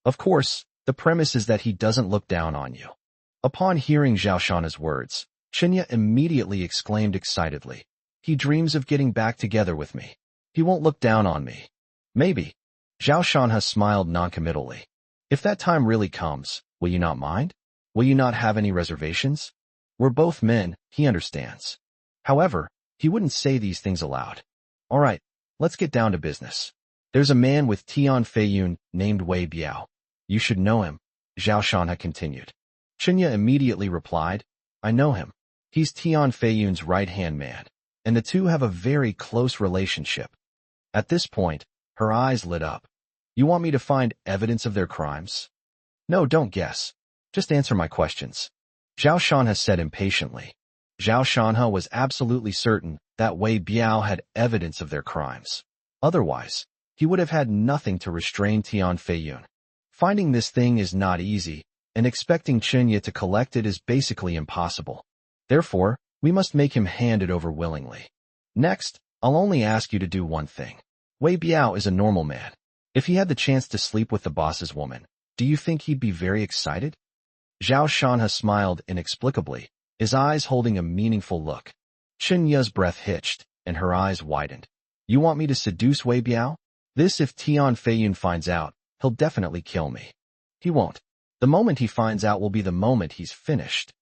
Of course, the premise is that he doesn't look down on you. Upon hearing Zhao Shana's words, Chinya immediately exclaimed excitedly, "He dreams of getting back together with me. He won't look down on me." Maybe. Zhao Shanha smiled noncommittally. If that time really comes, will you not mind? Will you not have any reservations? We're both men, he understands. However, he wouldn't say these things aloud. All right, let's get down to business. There's a man with Tian Feiyun named Wei Biao. You should know him, Zhao Shanha continued. Chinya immediately replied, I know him. He's Tian Feiyun's right-hand man, and the two have a very close relationship. At this point, her eyes lit up. You want me to find evidence of their crimes? No, don't guess. Just answer my questions. Zhao Shanha said impatiently. Zhao Shanha was absolutely certain that Wei Biao had evidence of their crimes. Otherwise, he would have had nothing to restrain Tian Feiyun. Finding this thing is not easy, and expecting Chinya to collect it is basically impossible. Therefore, we must make him hand it over willingly. Next, I'll only ask you to do one thing. Wei Biao is a normal man. If he had the chance to sleep with the boss's woman, do you think he'd be very excited? Zhao Shanha smiled inexplicably, his eyes holding a meaningful look. Chinya's breath hitched, and her eyes widened. You want me to seduce Wei Biao? This if Tian Feiyun finds out, he'll definitely kill me. He won't. The moment he finds out will be the moment he's finished.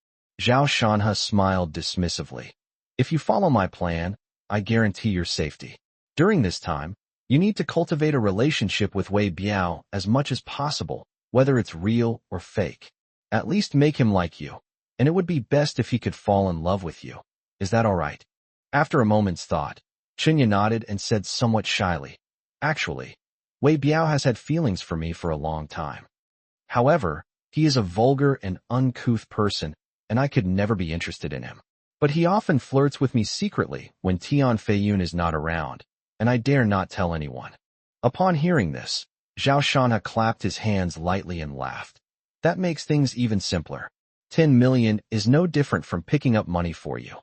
Zhao Shanha smiled dismissively. If you follow my plan, I guarantee your safety. During this time, you need to cultivate a relationship with Wei Biao as much as possible, whether it's real or fake. At least make him like you, and it would be best if he could fall in love with you. Is that all right? After a moment's thought, Chinya nodded and said somewhat shyly, Actually, Wei Biao has had feelings for me for a long time. However, he is a vulgar and uncouth person, and I could never be interested in him. But he often flirts with me secretly when Tian Feiyun is not around, and I dare not tell anyone. Upon hearing this, Zhao Shanha clapped his hands lightly and laughed. That makes things even simpler. 10 million is no different from picking up money for you.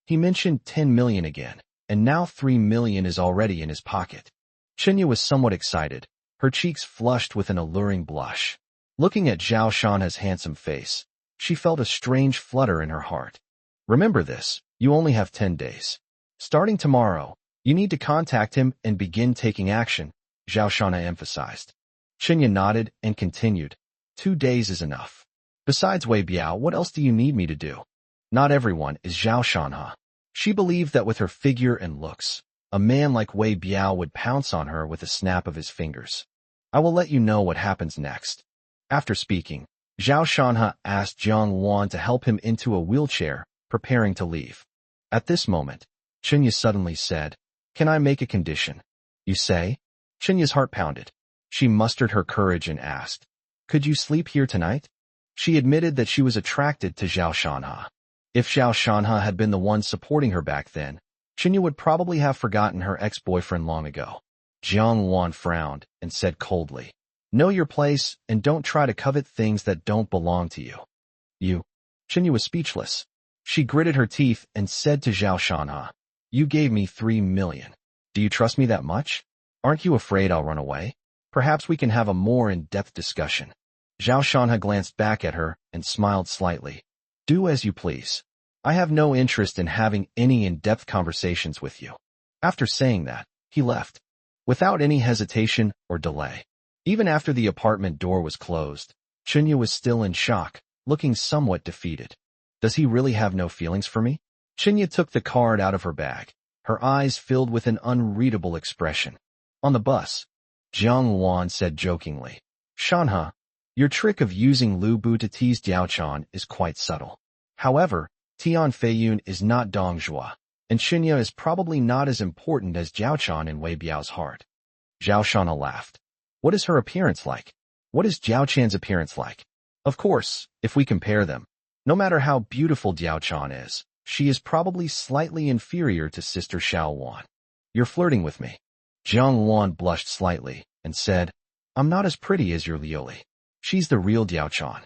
He mentioned 10 million again, and now 3 million is already in his pocket. Chinya was somewhat excited, her cheeks flushed with an alluring blush. Looking at Zhao Shanha's handsome face, she felt a strange flutter in her heart. Remember this, you only have 10 days. Starting tomorrow, you need to contact him and begin taking action, Zhao Shanha emphasized. Chinya nodded and continued. 2 days is enough. Besides Wei Biao, what else do you need me to do? Not everyone is Zhao Shanha. She believed that with her figure and looks, a man like Wei Biao would pounce on her with a snap of his fingers. I will let you know what happens next. After speaking, Zhao Shanha asked Jiang Wan to help him into a wheelchair, preparing to leave. At this moment, Chinya suddenly said, Can I make a condition? You say? Chinya's heart pounded. She mustered her courage and asked, Could you sleep here tonight? She admitted that she was attracted to Zhao Shanha. If Zhao Shanha had been the one supporting her back then, Chinya would probably have forgotten her ex-boyfriend long ago. Jiang Wan frowned and said coldly, Know your place and don't try to covet things that don't belong to you. You. Chinya was speechless. She gritted her teeth and said to Zhao Shanha, You gave me 3 million. Do you trust me that much? Aren't you afraid I'll run away? Perhaps we can have a more in-depth discussion. Zhao Shanha glanced back at her and smiled slightly. Do as you please. I have no interest in having any in-depth conversations with you. After saying that, he left, without any hesitation or delay. Even after the apartment door was closed, Chinya was still in shock, looking somewhat defeated. Does he really have no feelings for me? Chinya took the card out of her bag, her eyes filled with an unreadable expression. On the bus, Jiang Wan said jokingly, Shanha, your trick of using Lu Bu to tease Diaochan is quite subtle. However, Tian Feiyun is not Dongjua, and Chinya is probably not as important as Jiaochan in Wei Biao's heart. Zhao Shanha laughed. What is her appearance like? What is Jiaochan's appearance like? Of course, if we compare them, no matter how beautiful Diaochan is, She is probably slightly inferior to Sister Xiao Wan. You're flirting with me. Jiang Wan blushed slightly and said, I'm not as pretty as your Lioli. She's the real Diao Chan.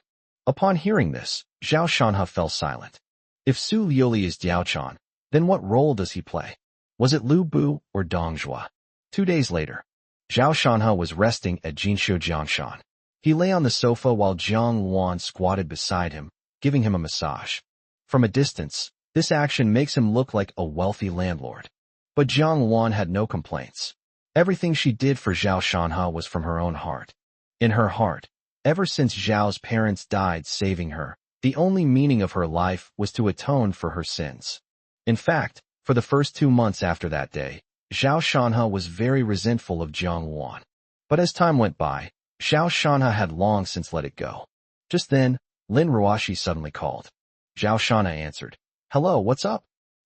Upon hearing this, Zhao Shanhe fell silent. If Su Lioli is Diao Chan, then what role does he play? Was it Lu Bu or Dong Zhua? 2 days later, Zhao Shanhe was resting at Jinshu Jiangshan. He lay on the sofa while Jiang Wan squatted beside him, giving him a massage. From a distance, this action makes him look like a wealthy landlord. But Jiang Wan had no complaints. Everything she did for Zhao Shanhe was from her own heart. In her heart, ever since Zhao's parents died saving her, the only meaning of her life was to atone for her sins. In fact, for the first 2 months after that day, Zhao Shanhe was very resentful of Jiang Wan. But as time went by, Zhao Shanhe had long since let it go. Just then, Lin Ruoshi suddenly called. Zhao Shanhe answered, Hello, what's up?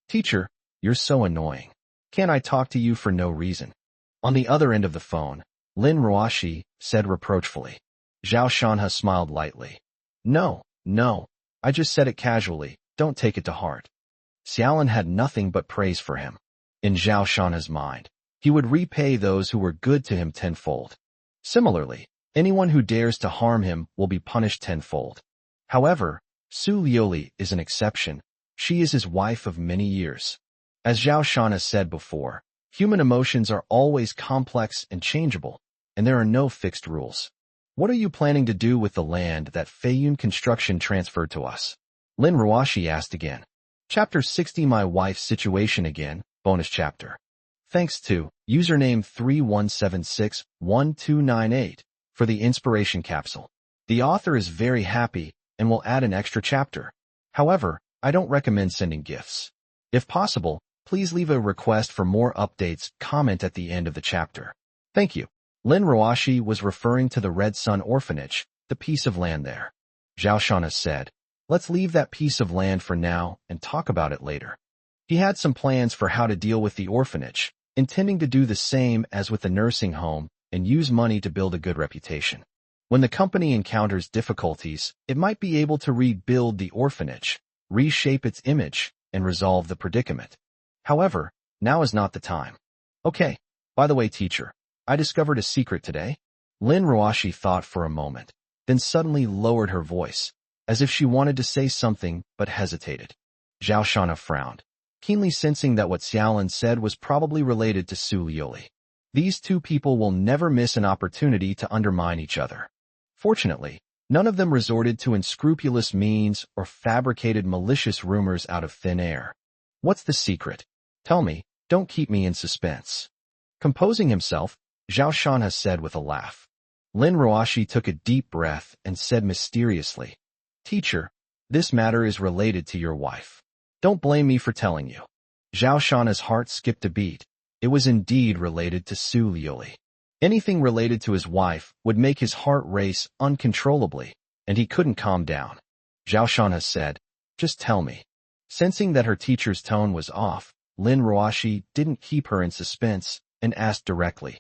Teacher, you're so annoying. Can't I talk to you for no reason? On the other end of the phone, Lin Ruoshi said reproachfully. Zhao Shanhe smiled lightly. No, I just said it casually, don't take it to heart. Xiaolin had nothing but praise for him. In Zhao Shanhe's mind, he would repay those who were good to him tenfold. Similarly, anyone who dares to harm him will be punished tenfold. However, Su Lioli is an exception. She is his wife of many years. As Zhao Shanhe said before, human emotions are always complex and changeable, and there are no fixed rules. What are you planning to do with the land that Feiyun Construction transferred to us? Lin Ruoshi asked again. Chapter 60 My Wife's Situation Again, bonus chapter. Thanks to username 31761298 for the inspiration capsule. The author is very happy and will add an extra chapter. However, I don't recommend sending gifts. If possible, please leave a request for more updates comment at the end of the chapter. Thank you. Lin Ruoshi was referring to the Red Sun Orphanage, the piece of land there. Zhao Shanhe said, Let's leave that piece of land for now and talk about it later. He had some plans for how to deal with the orphanage, intending to do the same as with the nursing home and use money to build a good reputation. When the company encounters difficulties, it might be able to rebuild the orphanage, reshape its image, and resolve the predicament. However, now is not the time. Okay, by the way, teacher, I discovered a secret today. Lin Ruoshi thought for a moment, then suddenly lowered her voice, as if she wanted to say something but hesitated. Zhao Shanhe frowned, keenly sensing that what Xiaolin said was probably related to Su Lioli. These two people will never miss an opportunity to undermine each other. Fortunately, none of them resorted to unscrupulous means or fabricated malicious rumors out of thin air. What's the secret? Tell me, don't keep me in suspense. Composing himself, Zhao Shanhe said with a laugh. Lin Ruoshi took a deep breath and said mysteriously, Teacher, this matter is related to your wife. Don't blame me for telling you. Zhao Shanhe's heart skipped a beat. It was indeed related to Su Lioli. Anything related to his wife would make his heart race uncontrollably, and he couldn't calm down. Zhao Shanhe said, Just tell me. Sensing that her teacher's tone was off, Lin Ruoshi didn't keep her in suspense and asked directly,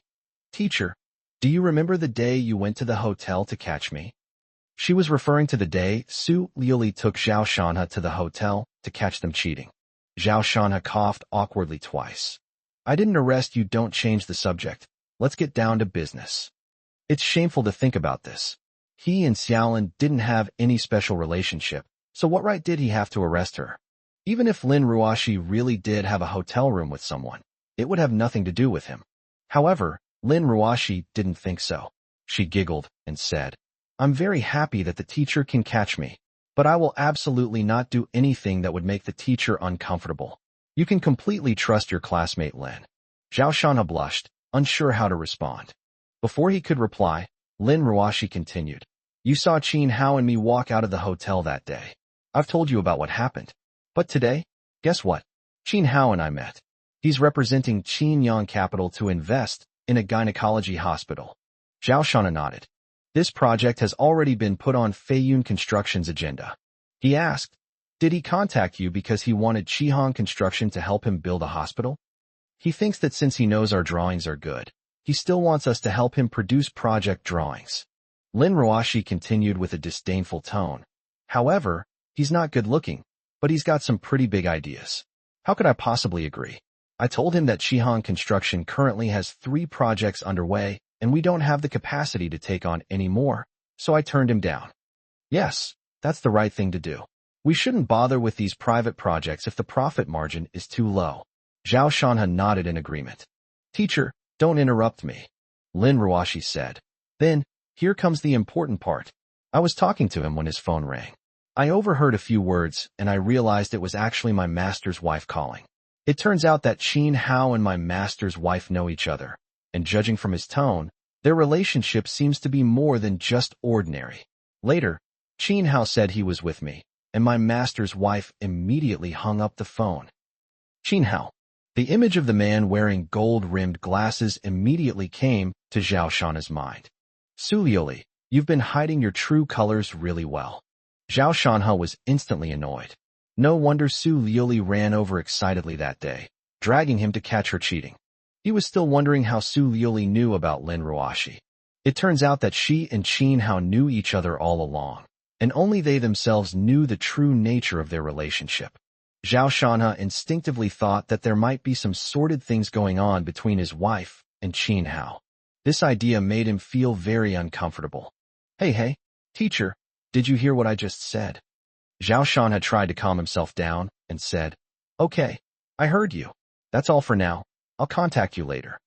Teacher, do you remember the day you went to the hotel to catch me? She was referring to the day Su Lioli took Zhao Shanhe to the hotel to catch them cheating. Zhao Shanhe coughed awkwardly twice. I didn't arrest you, don't change the subject. Let's get down to business. It's shameful to think about this. He and Xiaolin didn't have any special relationship, so what right did he have to arrest her? Even if Lin Ruoshi really did have a hotel room with someone, it would have nothing to do with him. However, Lin Ruoshi didn't think so. She giggled and said, I'm very happy that the teacher can catch me, but I will absolutely not do anything that would make the teacher uncomfortable. You can completely trust your classmate Lin. Zhao Shanhe blushed, unsure how to respond. Before he could reply, Lin Ruoshi continued, You saw Qin Hao and me walk out of the hotel that day. I've told you about what happened. But today, guess what? Qin Hao and I met. He's representing Qinyang Capital to invest in a gynecology hospital. Zhao Shanhe nodded. This project has already been put on Feiyun Construction's agenda. He asked, Did he contact you because he wanted Qihong Construction to help him build a hospital? He thinks that since he knows our drawings are good, he still wants us to help him produce project drawings. Lin Ruoshi continued with a disdainful tone. However, he's not good looking. but he's got some pretty big ideas. How could I possibly agree? I told him that Shihan Construction currently has 3 projects underway, and we don't have the capacity to take on any more, so I turned him down. Yes, that's the right thing to do. We shouldn't bother with these private projects if the profit margin is too low. Zhao Shanha nodded in agreement. Teacher, don't interrupt me, Lin Ruashi said. Then, here comes the important part. I was talking to him when his phone rang. I overheard a few words, and I realized it was actually my master's wife calling. It turns out that Qin Hao and my master's wife know each other, and judging from his tone, their relationship seems to be more than just ordinary. Later, Qin Hao said he was with me, and my master's wife immediately hung up the phone. Qin Hao. The image of the man wearing gold-rimmed glasses immediately came to Zhao Shanha's mind. Su Liuli, you've been hiding your true colors really well. Zhao Shanha was instantly annoyed. No wonder Su Liuli ran over excitedly that day, dragging him to catch her cheating. He was still wondering how Su Liuli knew about Lin Ruashi. It turns out that she and Qin Hao knew each other all along, and only they themselves knew the true nature of their relationship. Zhao Shanha instinctively thought that there might be some sordid things going on between his wife and Qin Hao. This idea made him feel very uncomfortable. Hey, teacher, did you hear what I just said? Zhao Shanha tried to calm himself down and said, Okay, I heard you. That's all for now. I'll contact you later.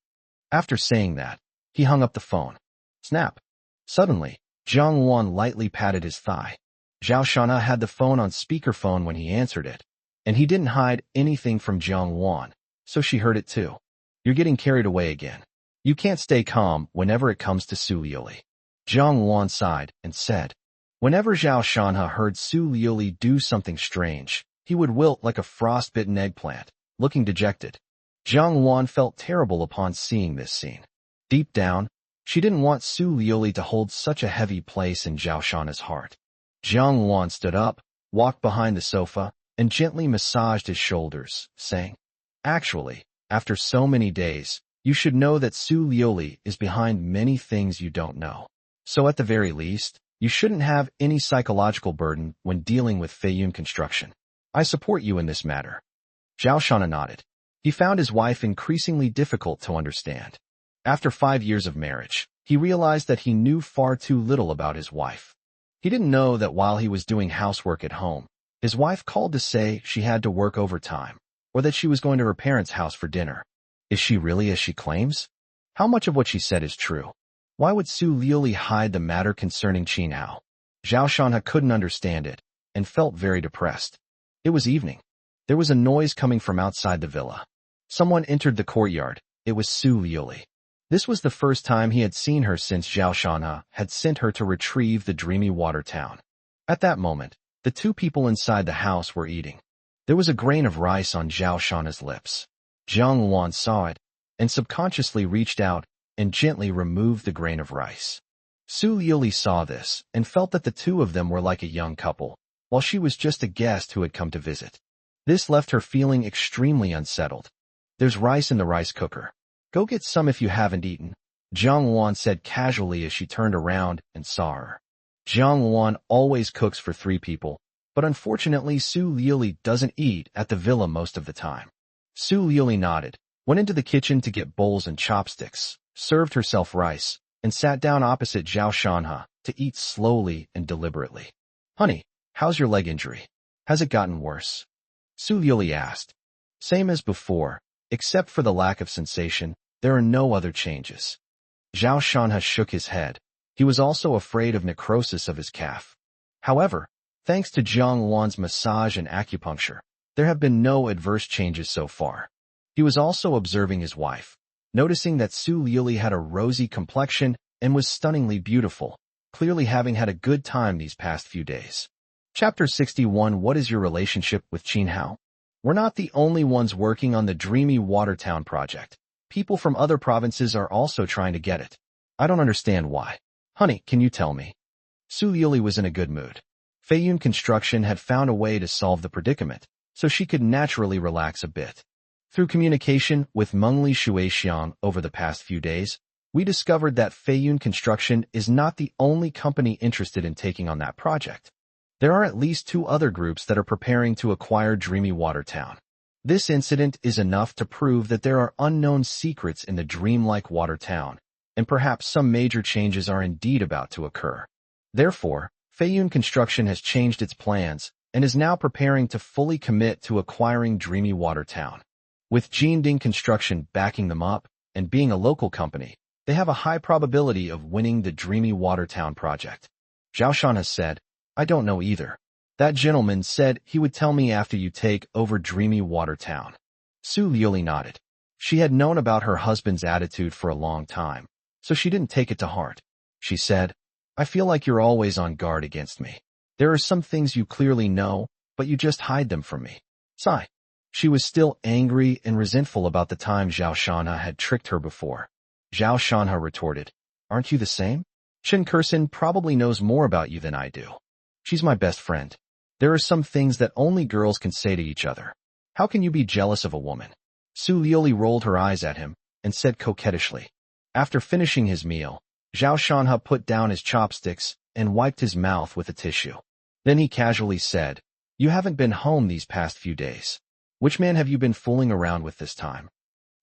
After saying that, he hung up the phone. Snap. Suddenly, Jiang Wan lightly patted his thigh. Zhao Shanha had the phone on speakerphone when he answered it, and he didn't hide anything from Jiang Wan, so she heard it too. You're getting carried away again. You can't stay calm whenever it comes to Su Liuli. Jiang Wan sighed and said. Whenever Zhao Shanha heard Su Liuli do something strange, he would wilt like a frostbitten eggplant, looking dejected. Jiang Wan felt terrible upon seeing this scene. Deep down, she didn't want Su Liuli to hold such a heavy place in Zhao Shanha's heart. Jiang Wan stood up, walked behind the sofa, and gently massaged his shoulders, saying, Actually, after so many days, you should know that Su Liuli is behind many things you don't know. So at the very least, you shouldn't have any psychological burden when dealing with Feiyun Construction. I support you in this matter. Zhao Shanha nodded. He found his wife increasingly difficult to understand. After 5 years of marriage, he realized that he knew far too little about his wife. He didn't know that while he was doing housework at home, his wife called to say she had to work overtime, or that she was going to her parents' house for dinner. Is she really as she claims? How much of what she said is true? Why would Su Liuli hide the matter concerning Qin Hao? Zhao Shanha couldn't understand it, and felt very depressed. It was evening. There was a noise coming from outside the villa. Someone entered the courtyard. It was Su Liuli. This was the first time he had seen her since Zhao Shanha had sent her to retrieve the dreamy water town. At that moment, the 2 people inside the house were eating. There was a grain of rice on Zhao Shanha's lips. Jiang Wan saw it, and subconsciously reached out and gently removed the grain of rice. Su Liuli saw this and felt that the 2 of them were like a young couple, while she was just a guest who had come to visit. This left her feeling extremely unsettled. There's rice in the rice cooker. Go get some if you haven't eaten, Jiang Wan said casually as she turned around and saw her. Jiang Wan always cooks for 3 people, but unfortunately Su Liuli doesn't eat at the villa most of the time. Su Liuli nodded, went into the kitchen to get bowls and chopsticks, served herself rice, and sat down opposite Zhao Shanha to eat slowly and deliberately. Honey, how's your leg injury? Has it gotten worse? Su Liuli asked. Same as before, except for the lack of sensation, there are no other changes. Zhao Shanha shook his head. He was also afraid of necrosis of his calf. However, thanks to Jiang Wan's massage and acupuncture, there have been no adverse changes so far. He was also observing his wife, noticing that Su Liuli had a rosy complexion and was stunningly beautiful, clearly having had a good time these past few days. Chapter 61. What is your relationship with Qin Hao? We're not the only ones working on the dreamy Watertown project. People from other provinces are also trying to get it. I don't understand why. Honey, can you tell me? Su Liuli was in a good mood. Feiyun Construction had found a way to solve the predicament, so she could naturally relax a bit. Through communication with Mengli Shuexiang over the past few days, we discovered that Feiyun Construction is not the only company interested in taking on that project. There are at least 2 other groups that are preparing to acquire Dreamy Water Town. This incident is enough to prove that there are unknown secrets in the dreamlike Water Town, and perhaps some major changes are indeed about to occur. Therefore, Feiyun Construction has changed its plans and is now preparing to fully commit to acquiring Dreamy Water Town. With Jinding Construction backing them up and being a local company, they have a high probability of winning the Dreamy Water Town project. Zhao Shan has said, I don't know either. That gentleman said he would tell me after you take over Dreamy Water Town. Su Liuli nodded. She had known about her husband's attitude for a long time, so she didn't take it to heart. She said, I feel like you're always on guard against me. There are some things you clearly know, but you just hide them from me. Sigh. She was still angry and resentful about the time Zhao Shanha had tricked her before. Zhao Shanha retorted, Aren't you the same? Shen Kursin probably knows more about you than I do. She's my best friend. There are some things that only girls can say to each other. How can you be jealous of a woman? Su Liuli rolled her eyes at him and said coquettishly. After finishing his meal, Zhao Shanha put down his chopsticks and wiped his mouth with a tissue. Then he casually said, You haven't been home these past few days. Which man have you been fooling around with this time?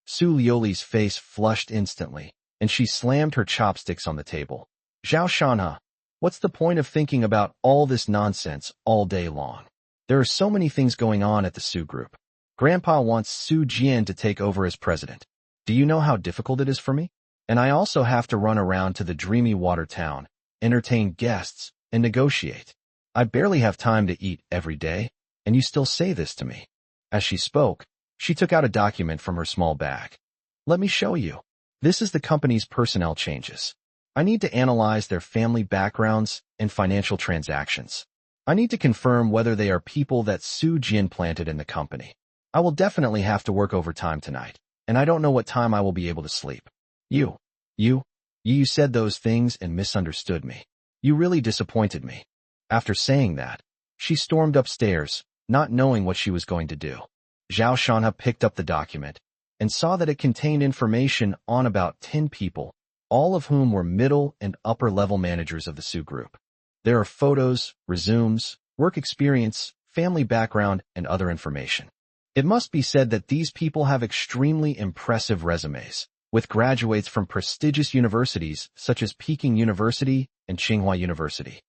Su Liuli's face flushed instantly, and she slammed her chopsticks on the table. Zhao Shanha, what's the point of thinking about all this nonsense all day long? There are so many things going on at the Su Group. Grandpa wants Su Jian to take over as president. Do you know how difficult it is for me? And I also have to run around to the Dreamy Water Town, entertain guests, and negotiate. I barely have time to eat every day, and you still say this to me. As she spoke, she took out a document from her small bag. Let me show you. This is the company's personnel changes. I need to analyze their family backgrounds and financial transactions. I need to confirm whether they are people that Su Jin planted in the company. I will definitely have to work overtime tonight, and I don't know what time I will be able to sleep. You said those things and misunderstood me. You really disappointed me. After saying that, she stormed upstairs, not knowing what she was going to do. Zhao Shanha picked up the document and saw that it contained information on about 10 people, all of whom were middle and upper-level managers of the Su Group. There are photos, resumes, work experience, family background, and other information. It must be said that these people have extremely impressive resumes, with graduates from prestigious universities such as Peking University and Tsinghua University.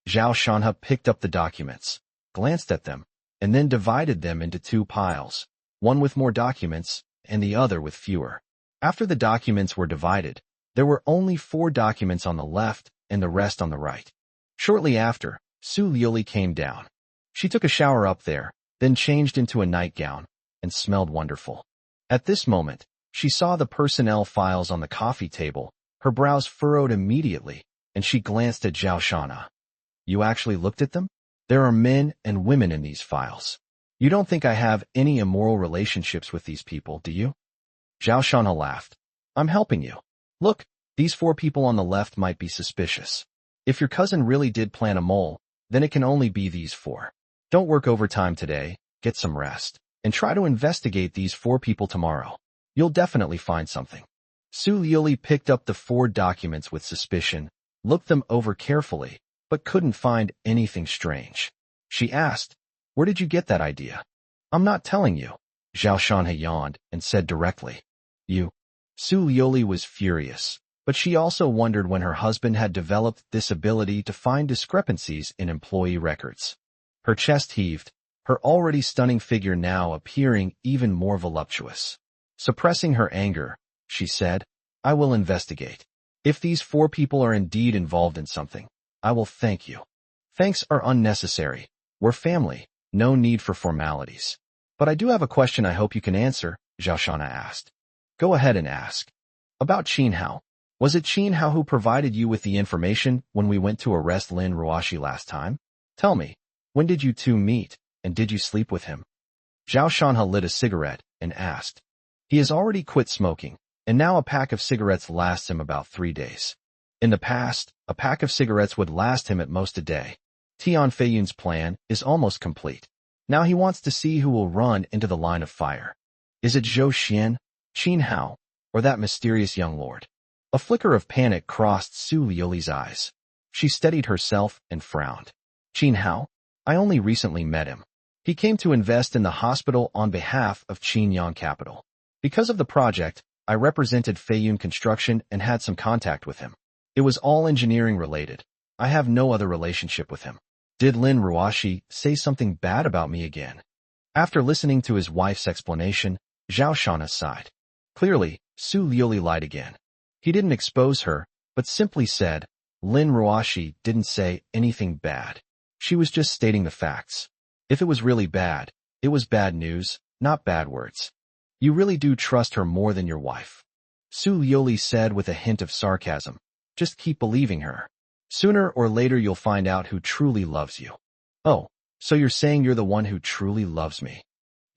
Zhao Shanha picked up the documents, glanced at them, and then divided them into 2 piles, one with more documents and the other with fewer. After the documents were divided, there were only 4 documents on the left and the rest on the right. Shortly after, Su Liuli came down. She took a shower up there, then changed into a nightgown, and smelled wonderful. At this moment, she saw the personnel files on the coffee table. Her brows furrowed immediately, and she glanced at Zhao Shanha. You actually looked at them? There are men and women in these files. You don't think I have any immoral relationships with these people, do you? Zhao Shanha laughed. I'm helping you. Look, these 4 people on the left might be suspicious. If your cousin really did plan a mole, then it can only be these 4. Don't work overtime today, get some rest, and try to investigate these 4 people tomorrow. You'll definitely find something. Su Liuli picked up the 4 documents with suspicion, looked them over carefully, but couldn't find anything strange. She asked, Where did you get that idea? I'm not telling you. Zhao Shanha yawned and said directly. You. Su Liuli was furious, but she also wondered when her husband had developed this ability to find discrepancies in employee records. Her chest heaved, her already stunning figure now appearing even more voluptuous. Suppressing her anger, she said, I will investigate. If these 4 people are indeed involved in something, I will thank you. Thanks are unnecessary. We're family, no need for formalities. But I do have a question I hope you can answer, Zhao Shanha asked. Go ahead and ask. About Qin Hao. Was it Qin Hao who provided you with the information when we went to arrest Lin Ruashi last time? Tell me, when did you 2 meet, and did you sleep with him? Zhao Shanha lit a cigarette and asked. He has already quit smoking, and now a pack of cigarettes lasts him about 3 days. In the past, a pack of cigarettes would last him at most a day. Tian Feiyun's plan is almost complete. Now he wants to see who will run into the line of fire. Is it Zhou Xian, Qin Hao, or that mysterious young lord? A flicker of panic crossed Su Liuli's eyes. She steadied herself and frowned. Qin Hao? I only recently met him. He came to invest in the hospital on behalf of Chinyang Capital. Because of the project, I represented Feiyun Construction and had some contact with him. It was all engineering related. I have no other relationship with him. Did Lin Ruoshi say something bad about me again? After listening to his wife's explanation, Zhao Shana sighed. Clearly, Su Liuli lied again. He didn't expose her, but simply said, Lin Ruoshi didn't say anything bad. She was just stating the facts. If it was really bad, it was bad news, not bad words. You really do trust her more than your wife. Su Liuli said with a hint of sarcasm. Just keep believing her. Sooner or later you'll find out who truly loves you. Oh, so you're saying you're the one who truly loves me?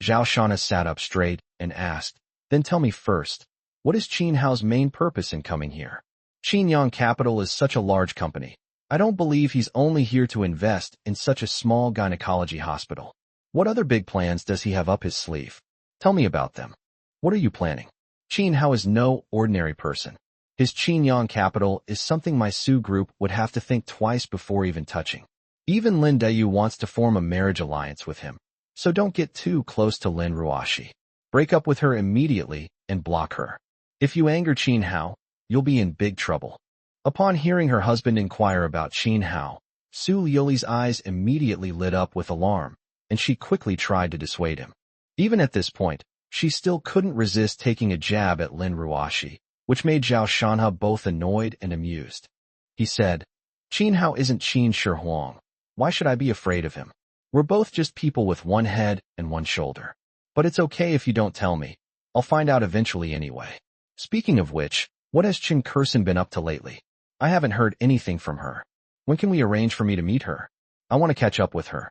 Zhao Shana sat up straight and asked, then tell me first, what is Qin Hao's main purpose in coming here? Chinyang Capital is such a large company. I don't believe he's only here to invest in such a small gynecology hospital. What other big plans does he have up his sleeve? Tell me about them. What are you planning? Qin Hao is no ordinary person. His Chinyang Capital is something my Su group would have to think twice before even touching. Even Lin Dayu wants to form a marriage alliance with him. So don't get too close to Lin Ruoshi. Break up with her immediately and block her. If you anger Qin Hao, you'll be in big trouble. Upon hearing her husband inquire about Qin Hao, Su Liuli's eyes immediately lit up with alarm, and she quickly tried to dissuade him. Even at this point, she still couldn't resist taking a jab at Lin Ruoshi, which made Zhao Shanha both annoyed and amused. He said, Qin Hao isn't Qin Shihuang. Why should I be afraid of him? We're both just people with one head and one shoulder. But it's okay if you don't tell me. I'll find out eventually anyway. Speaking of which, what has Chen Kursen been up to lately? I haven't heard anything from her. When can we arrange for me to meet her? I want to catch up with her.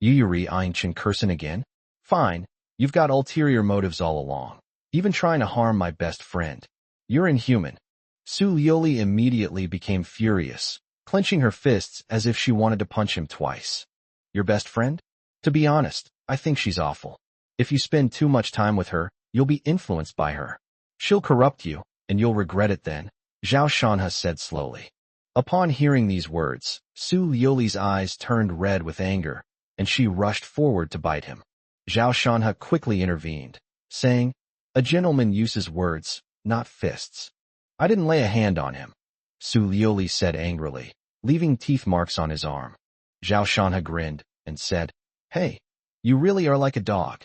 Yuri eyeing Chen Kursen again? Fine, you've got ulterior motives all along. Even trying to harm my best friend. You're inhuman. Su Liuli immediately became furious, clenching her fists as if she wanted to punch him twice. Your best friend? To be honest, I think she's awful. If you spend too much time with her, you'll be influenced by her. She'll corrupt you, and you'll regret it then, Zhao Shanha said slowly. Upon hearing these words, Su Liuli's eyes turned red with anger, and she rushed forward to bite him. Zhao Shanha quickly intervened, saying, a gentleman uses words, not fists. I didn't lay a hand on him, Su Liuli said angrily, leaving teeth marks on his arm. Zhao Shanha grinned and said, hey, you really are like a dog.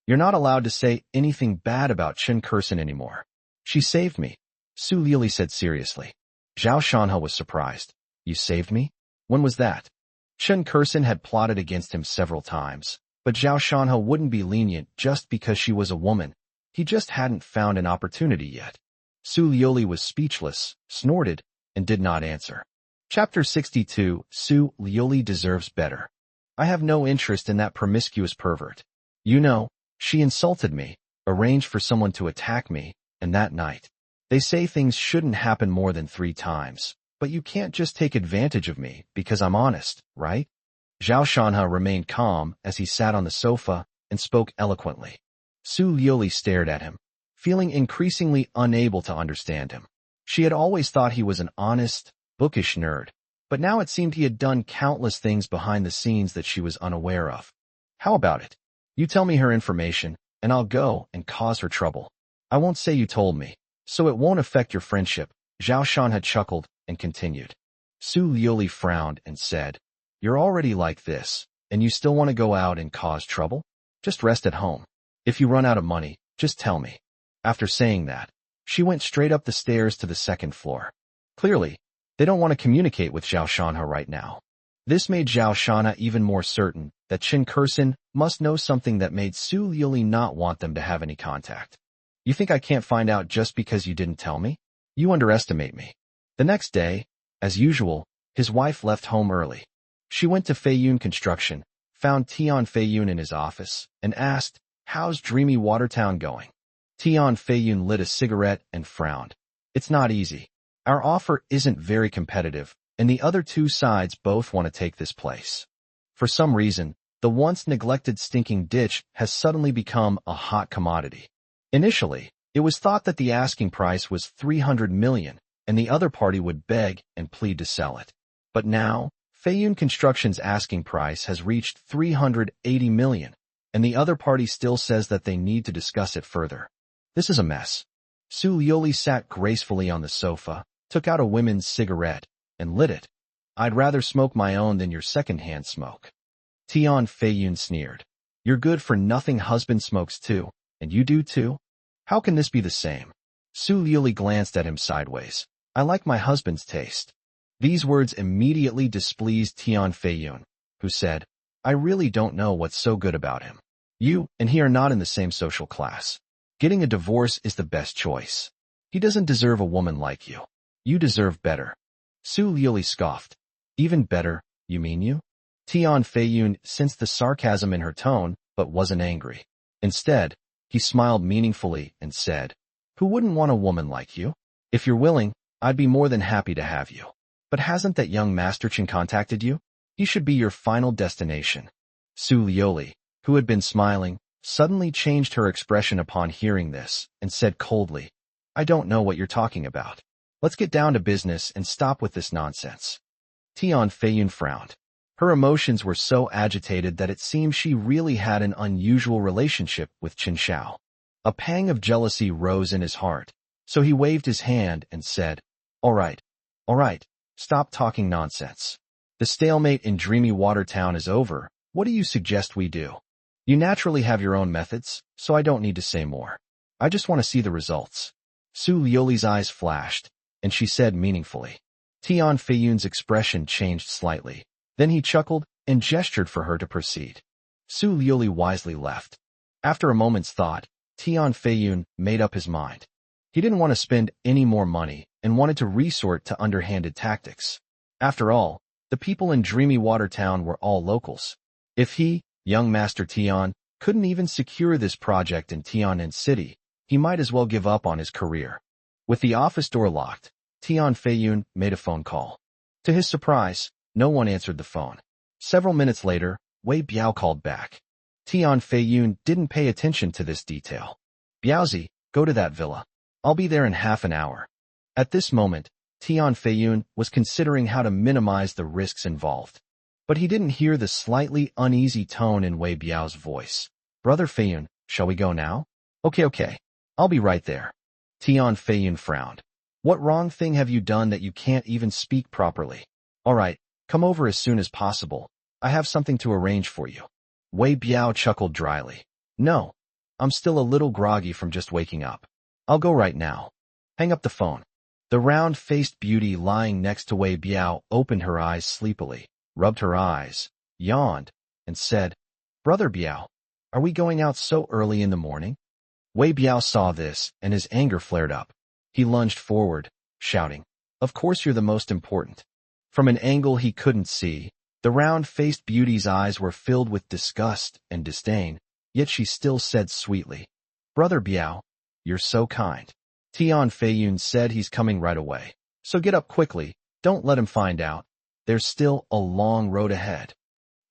You're not allowed to say anything bad about Chen Kursen anymore. She saved me, Su Liuli said seriously. Zhao Shanha was surprised. You saved me? When was that? Chen Kursen had plotted against him several times, but Zhao Shanha wouldn't be lenient just because she was a woman. He just hadn't found an opportunity yet. Su Liuli was speechless, snorted, and did not answer. Chapter 62, Su Liuli deserves better. I have no interest in that promiscuous pervert. You know, she insulted me, arranged for someone to attack me, and that night. They say things shouldn't happen more than 3 times, but you can't just take advantage of me because I'm honest, right? Zhao Shanha remained calm as he sat on the sofa and spoke eloquently. Su Liuli stared at him, feeling increasingly unable to understand him. She had always thought he was an honest, bookish nerd, but now it seemed he had done countless things behind the scenes that she was unaware of. How about it? You tell me her information, and I'll go and cause her trouble. I won't say you told me, so it won't affect your friendship. Zhao Shan had chuckled and continued. Su Liuli frowned and said, you're already like this, and you still want to go out and cause trouble? Just rest at home. If you run out of money, just tell me. After saying that, she went straight up the stairs to the 2nd floor. Clearly, they don't want to communicate with Zhao Shanha right now. This made Zhao Shanha even more certain that Chen Kursen must know something that made Su Liuli not want them to have any contact. You think I can't find out just because you didn't tell me? You underestimate me. The next day, as usual, his wife left home early. She went to Feiyun Construction, found Tian Feiyun in his office, and asked, how's dreamy Watertown going? Tian Feiyun lit a cigarette and frowned. It's not easy. Our offer isn't very competitive, and the other 2 sides both want to take this place. For some reason, the once neglected stinking ditch has suddenly become a hot commodity. Initially, it was thought that the asking price was 300 million, and the other party would beg and plead to sell it. But now, Feiyun Construction's asking price has reached 380 million, and the other party still says that they need to discuss it further. This is a mess. Su Lioli sat gracefully on the sofa, took out a women's cigarette, and lit it. I'd rather smoke my own than your second-hand smoke. Tian Feiyun sneered. Your good-for-nothing husband smokes too, and you do too? How can this be the same? Su Lioli glanced at him sideways. I like my husband's taste. These words immediately displeased Tian Feiyun, who said, I really don't know what's so good about him. You and he are not in the same social class. Getting a divorce is the best choice. He doesn't deserve a woman like you. You deserve better. Su Lioli scoffed. Even better, you mean you? Tian Feiyun sensed the sarcasm in her tone, but wasn't angry. Instead, he smiled meaningfully and said, Who wouldn't want a woman like you? If you're willing, I'd be more than happy to have you. But hasn't that young Master Chen contacted you? He should be your final destination. Su Lioli, who had been smiling, suddenly changed her expression upon hearing this and said coldly, I don't know what you're talking about. Let's get down to business and stop with this nonsense. Tian Feiyun frowned. Her emotions were so agitated that it seemed she really had an unusual relationship with Chen Xiao. A pang of jealousy rose in his heart, so he waved his hand and said, all right, stop talking nonsense. The stalemate in Dreamy Water Town is over. What do you suggest we do? You naturally have your own methods, so I don't need to say more. I just want to see the results. Su Lioli's eyes flashed, and she said meaningfully. Tian Feiyun's expression changed slightly. Then he chuckled and gestured for her to proceed. Su Lioli wisely left. After a moment's thought, Tian Feiyun made up his mind. He didn't want to spend any more money and wanted to resort to underhanded tactics. After all, the people in Dreamy Water Town were all locals. If he, young Master Tian, couldn't even secure this project in Tianan City, he might as well give up on his career. With the office door locked, Tian Feiyun made a phone call. To his surprise, no one answered the phone. Several minutes later, Wei Biao called back. Tian Feiyun didn't pay attention to this detail. Biaozi, go to that villa. I'll be there in half an hour. At this moment, Tian Feiyun was considering how to minimize the risks involved. But he didn't hear the slightly uneasy tone in Wei Biao's voice. Brother Feiyun, shall we go now? Okay. I'll be right there. Tian Feiyun frowned. What wrong thing have you done that you can't even speak properly? All right, come over as soon as possible. I have something to arrange for you. Wei Biao chuckled dryly. No, I'm still a little groggy from just waking up. I'll go right now. Hang up the phone. The round-faced beauty lying next to Wei Biao opened her eyes sleepily, rubbed her eyes, yawned, and said, Brother Biao, are we going out so early in the morning? Wei Biao saw this, and his anger flared up. He lunged forward, shouting, Of course you're the most important. From an angle he couldn't see, the round-faced beauty's eyes were filled with disgust and disdain, yet she still said sweetly, Brother Biao, you're so kind. Tian Feiyun said he's coming right away. So get up quickly, don't let him find out. There's still a long road ahead.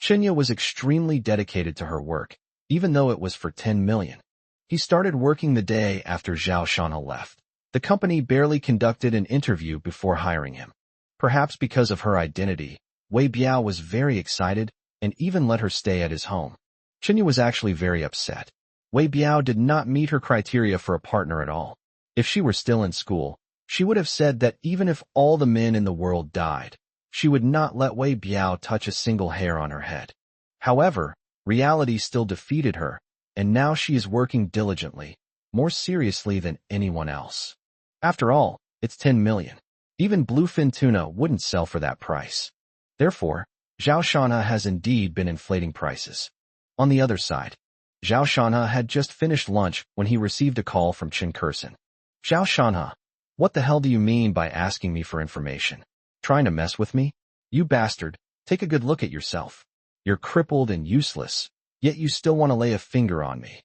Chinya was extremely dedicated to her work, even though it was for 10 million. He started working the day after Zhao Shanha left. The company barely conducted an interview before hiring him. Perhaps because of her identity, Wei Biao was very excited and even let her stay at his home. Chinya was actually very upset. Wei Biao did not meet her criteria for a partner at all. If she were still in school, she would have said that even if all the men in the world died, she would not let Wei Biao touch a single hair on her head. However, reality still defeated her, and now she is working diligently, more seriously than anyone else. After all, it's 10 million. Even bluefin tuna wouldn't sell for that price. Therefore, Zhao Shanha has indeed been inflating prices. On the other side, Zhao Shanha had just finished lunch when he received a call from Chen Kursen. Zhao Shanha, what the hell do you mean by asking me for information? Trying to mess with me? You bastard, take a good look at yourself. You're crippled and useless, yet you still want to lay a finger on me.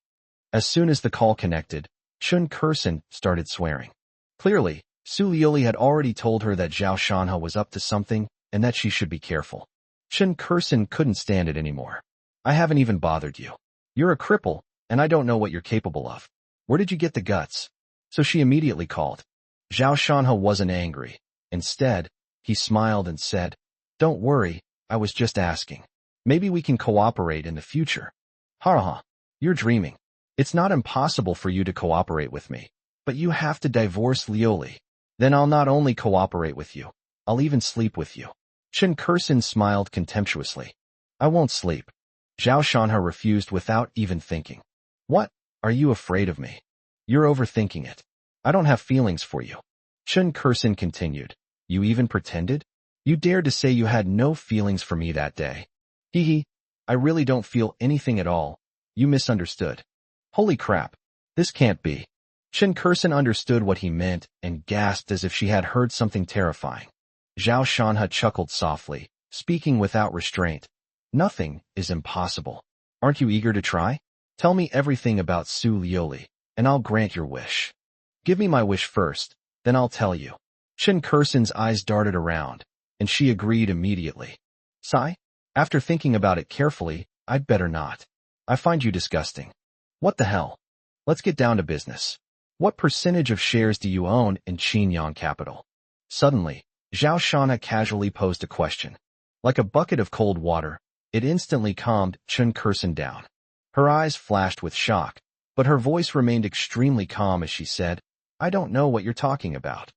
As soon as the call connected, Chen Kursen started swearing. Clearly, Su Lioli had already told her that Zhao Shanha was up to something and that she should be careful. Chen Kursen couldn't stand it anymore. I haven't even bothered you. You're a cripple, and I don't know what you're capable of. Where did you get the guts? So she immediately called. Zhao Shanha wasn't angry. Instead, he smiled and said, Don't worry, I was just asking. Maybe we can cooperate in the future. Ha, you're dreaming. It's not impossible for you to cooperate with me, but you have to divorce Lioli. Then I'll not only cooperate with you, I'll even sleep with you. Chen Kursin smiled contemptuously. I won't sleep. Zhao Shanha refused without even thinking. What? Are you afraid of me? You're overthinking it. I don't have feelings for you. Chen Kursin continued. You even pretended? You dared to say you had no feelings for me that day. Hee hee. I really don't feel anything at all. You misunderstood. Holy crap. This can't be. Chen Kursin understood what he meant and gasped as if she had heard something terrifying. Zhao Shanha chuckled softly, speaking without restraint. Nothing is impossible. Aren't you eager to try? Tell me everything about Su Lioli, and I'll grant your wish. Give me my wish first, then I'll tell you. Chen Kursin's eyes darted around, and she agreed immediately. Sigh? After thinking about it carefully, I'd better not. I find you disgusting. What the hell? Let's get down to business. What percentage of shares do you own in Qinyang Capital? Suddenly, Zhao Shanha casually posed a question. Like a bucket of cold water, it instantly calmed Chen Kursin down. Her eyes flashed with shock, but her voice remained extremely calm as she said, I don't know what you're talking about.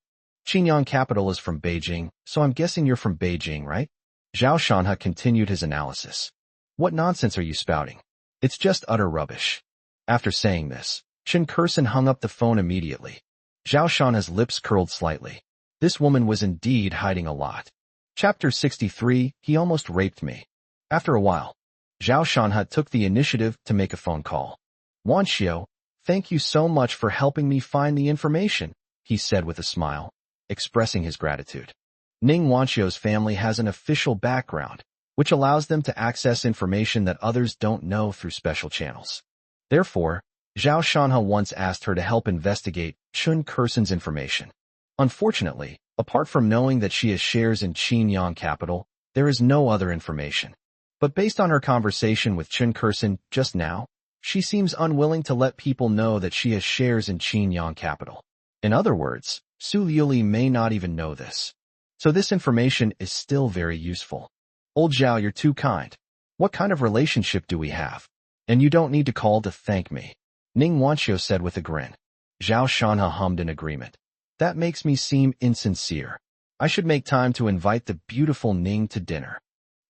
Qinyang Capital is from Beijing, so I'm guessing you're from Beijing, right? Zhao Shanha continued his analysis. What nonsense are you spouting? It's just utter rubbish. After saying this, Chen Kursin hung up the phone immediately. Zhao Shanha's lips curled slightly. This woman was indeed hiding a lot. Chapter 63, He almost raped me. After a while, Zhao Shanha took the initiative to make a phone call. Wanxiu, thank you so much for helping me find the information, he said with a smile, expressing his gratitude. Ning Wanxiu's family has an official background, which allows them to access information that others don't know through special channels. Therefore, Zhao Shanha once asked her to help investigate Chen Kursin's information. Unfortunately, apart from knowing that she has shares in Qinyang Capital, there is no other information. But based on her conversation with Chen Kursin just now, she seems unwilling to let people know that she has shares in Qinyang Capital. In other words, Su Lioli may not even know this. So this information is still very useful. Old Zhao, you're too kind. What kind of relationship do we have? And you don't need to call to thank me. Ning Wanxiu said with a grin. Zhao Shanha hummed in agreement. That makes me seem insincere. I should make time to invite the beautiful Ning to dinner.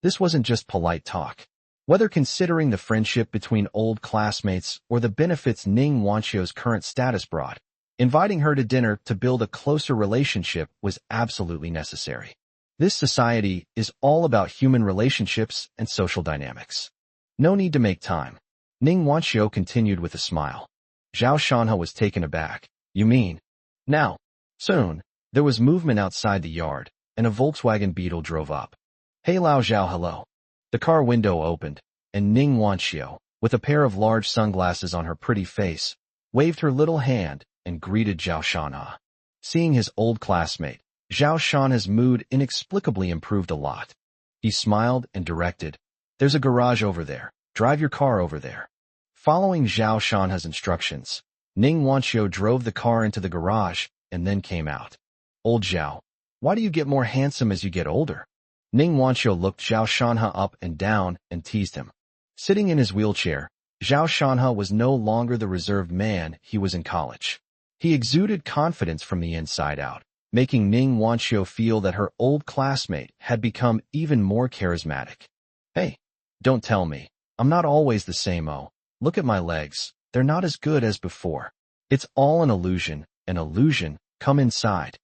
This wasn't just polite talk. Whether considering the friendship between old classmates or the benefits Ning Wanxiu's current status brought, inviting her to dinner to build a closer relationship was absolutely necessary. This society is all about human relationships and social dynamics. No need to make time. Ning Wanxiu continued with a smile. Zhao Shanha was taken aback. You mean? Now. Soon, there was movement outside the yard, and a Volkswagen Beetle drove up. Hey Lao Zhao, hello. The car window opened, and Ning Wanxiu, with a pair of large sunglasses on her pretty face, waved her little hand and greeted Zhao Shanha. Seeing his old classmate, Zhao Shanha's mood inexplicably improved a lot. He smiled and directed, There's a garage over there. Drive your car over there. Following Zhao Shanha's instructions, Ning Wanxiu drove the car into the garage and then came out. Old Zhao, why do you get more handsome as you get older? Ning Wanxiu looked Zhao Shanha up and down and teased him. Sitting in his wheelchair, Zhao Shanha was no longer the reserved man he was in college. He exuded confidence from the inside out, making Ning Wanxiu feel that her old classmate had become even more charismatic. Hey, don't tell me. I'm not always the same. Oh, look at my legs. They're not as good as before. It's all an illusion. An illusion. Come inside.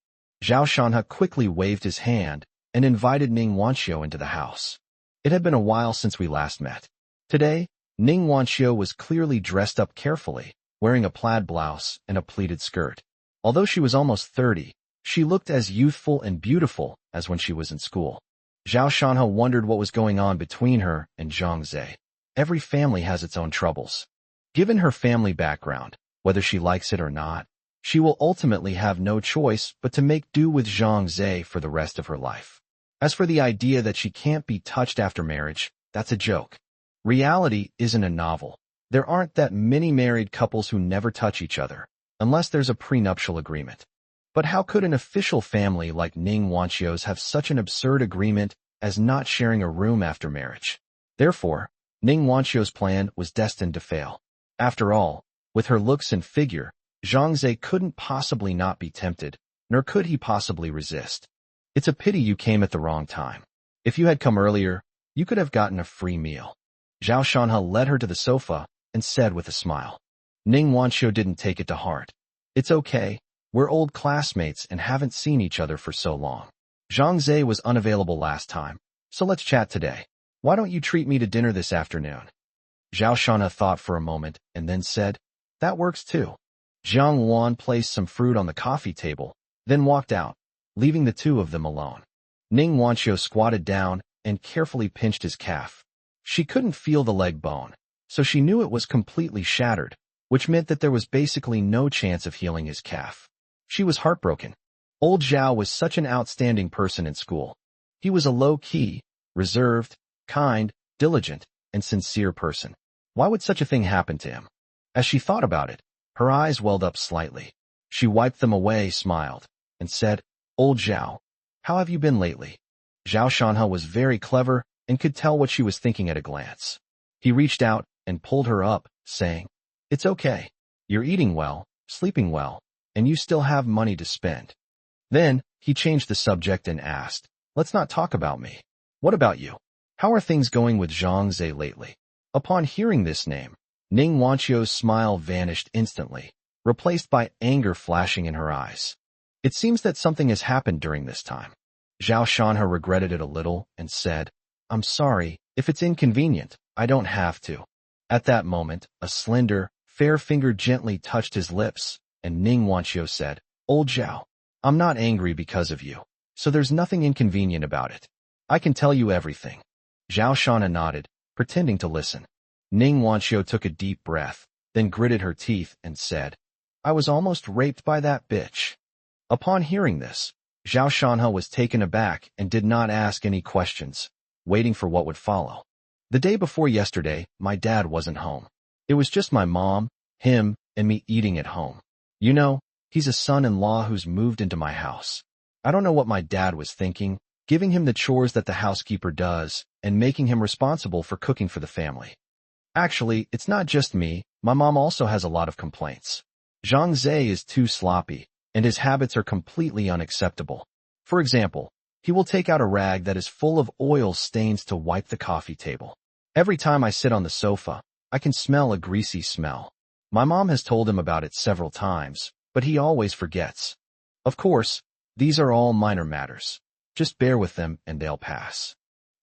Zhao Shanha quickly waved his hand and invited Ning Wanxiu into the house. It had been a while since we last met. Today, Ning Wanxiu was clearly dressed up carefully, wearing a plaid blouse and a pleated skirt. Although she was almost 30, she looked as youthful and beautiful as when she was in school. Zhao Shanha wondered what was going on between her and Zhang Zhe. Every family has its own troubles. Given her family background, whether she likes it or not, she will ultimately have no choice but to make do with Zhang Zhe for the rest of her life. As for the idea that she can't be touched after marriage, that's a joke. Reality isn't a novel. There aren't that many married couples who never touch each other, unless there's a prenuptial agreement. But how could an official family like Ning Wanxiu's have such an absurd agreement as not sharing a room after marriage. Therefore, Ning Wanqiu's plan was destined to fail. After all, with her looks and figure, Zhang Zhe couldn't possibly not be tempted, nor could he possibly resist. It's a pity you came at the wrong time. If you had come earlier, you could have gotten a free meal. Zhao Shanhe led her to the sofa and said with a smile. Ning Wanqiu didn't take it to heart. It's okay, we're old classmates and haven't seen each other for so long. Zhang Zhe was unavailable last time, so let's chat today. Why don't you treat me to dinner this afternoon? Zhao Shanhe thought for a moment and then said, that works too. Jiang Wan placed some fruit on the coffee table, then walked out, leaving the two of them alone. Ning Wanqiu squatted down and carefully pinched his calf. She couldn't feel the leg bone, so she knew it was completely shattered, which meant that there was basically no chance of healing his calf. She was heartbroken. Old Zhao was such an outstanding person in school. He was a low-key, reserved, kind, diligent, and sincere person. Why would such a thing happen to him? As she thought about it, her eyes welled up slightly. She wiped them away, smiled, and said, Old Zhao, how have you been lately? Zhao Shanhe was very clever and could tell what she was thinking at a glance. He reached out and pulled her up, saying, it's okay. You're eating well, sleeping well, and you still have money to spend. Then, he changed the subject and asked, let's not talk about me. What about you? How are things going with Zhang Zhe lately? Upon hearing this name, Ning Wanqiu's smile vanished instantly, replaced by anger flashing in her eyes. It seems that something has happened during this time. Zhao Shanhe regretted it a little and said, I'm sorry, if it's inconvenient, I don't have to. At that moment, a slender, fair finger gently touched his lips, and Ning Wanqiu said, Old Zhao, I'm not angry because of you, so there's nothing inconvenient about it. I can tell you everything. Zhao Shanhe nodded, pretending to listen. Ning Wanqiu took a deep breath, then gritted her teeth and said, I was almost raped by that bitch. Upon hearing this, Zhao Shanhe was taken aback and did not ask any questions, waiting for what would follow. The day before yesterday, my dad wasn't home. It was just my mom, him, and me eating at home. You know, he's a son-in-law who's moved into my house. I don't know what my dad was thinking, giving him the chores that the housekeeper does, and making him responsible for cooking for the family. Actually, it's not just me, my mom also has a lot of complaints. Zhang Zhe is too sloppy, and his habits are completely unacceptable. For example, he will take out a rag that is full of oil stains to wipe the coffee table. Every time I sit on the sofa, I can smell a greasy smell. My mom has told him about it several times, but he always forgets. Of course, these are all minor matters. Just bear with them and they'll pass.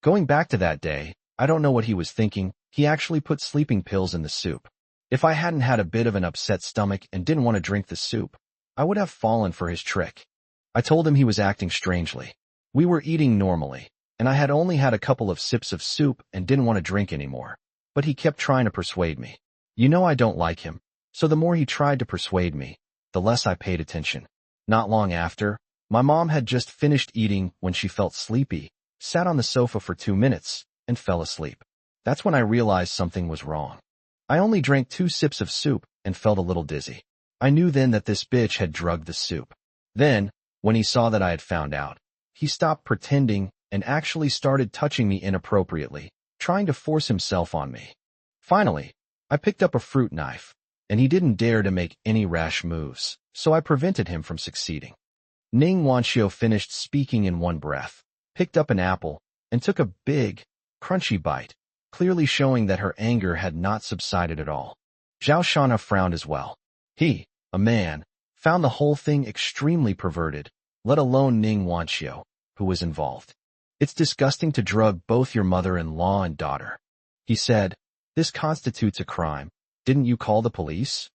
Going back to that day, I don't know what he was thinking. He actually put sleeping pills in the soup. If I hadn't had a bit of an upset stomach and didn't want to drink the soup, I would have fallen for his trick. I told him he was acting strangely. We were eating normally, and I had only had a couple of sips of soup and didn't want to drink anymore. But he kept trying to persuade me. You know I don't like him, so the more he tried to persuade me, the less I paid attention. Not long after, my mom had just finished eating when she felt sleepy, sat on the sofa for 2 minutes, and fell asleep. That's when I realized something was wrong. I only drank 2 sips of soup and felt a little dizzy. I knew then that this bitch had drugged the soup. Then, when he saw that I had found out, he stopped pretending and actually started touching me inappropriately, trying to force himself on me. Finally, I picked up a fruit knife, and he didn't dare to make any rash moves, so I prevented him from succeeding. Ning Wanqiu finished speaking in one breath, picked up an apple, and took a big, crunchy bite, clearly showing that her anger had not subsided at all. Zhao Shanhe frowned as well. He, a man, found the whole thing extremely perverted, let alone Ning Wanqiu, who was involved. It's disgusting to drug both your mother-in-law and daughter. He said, this constitutes a crime. Didn't you call the police?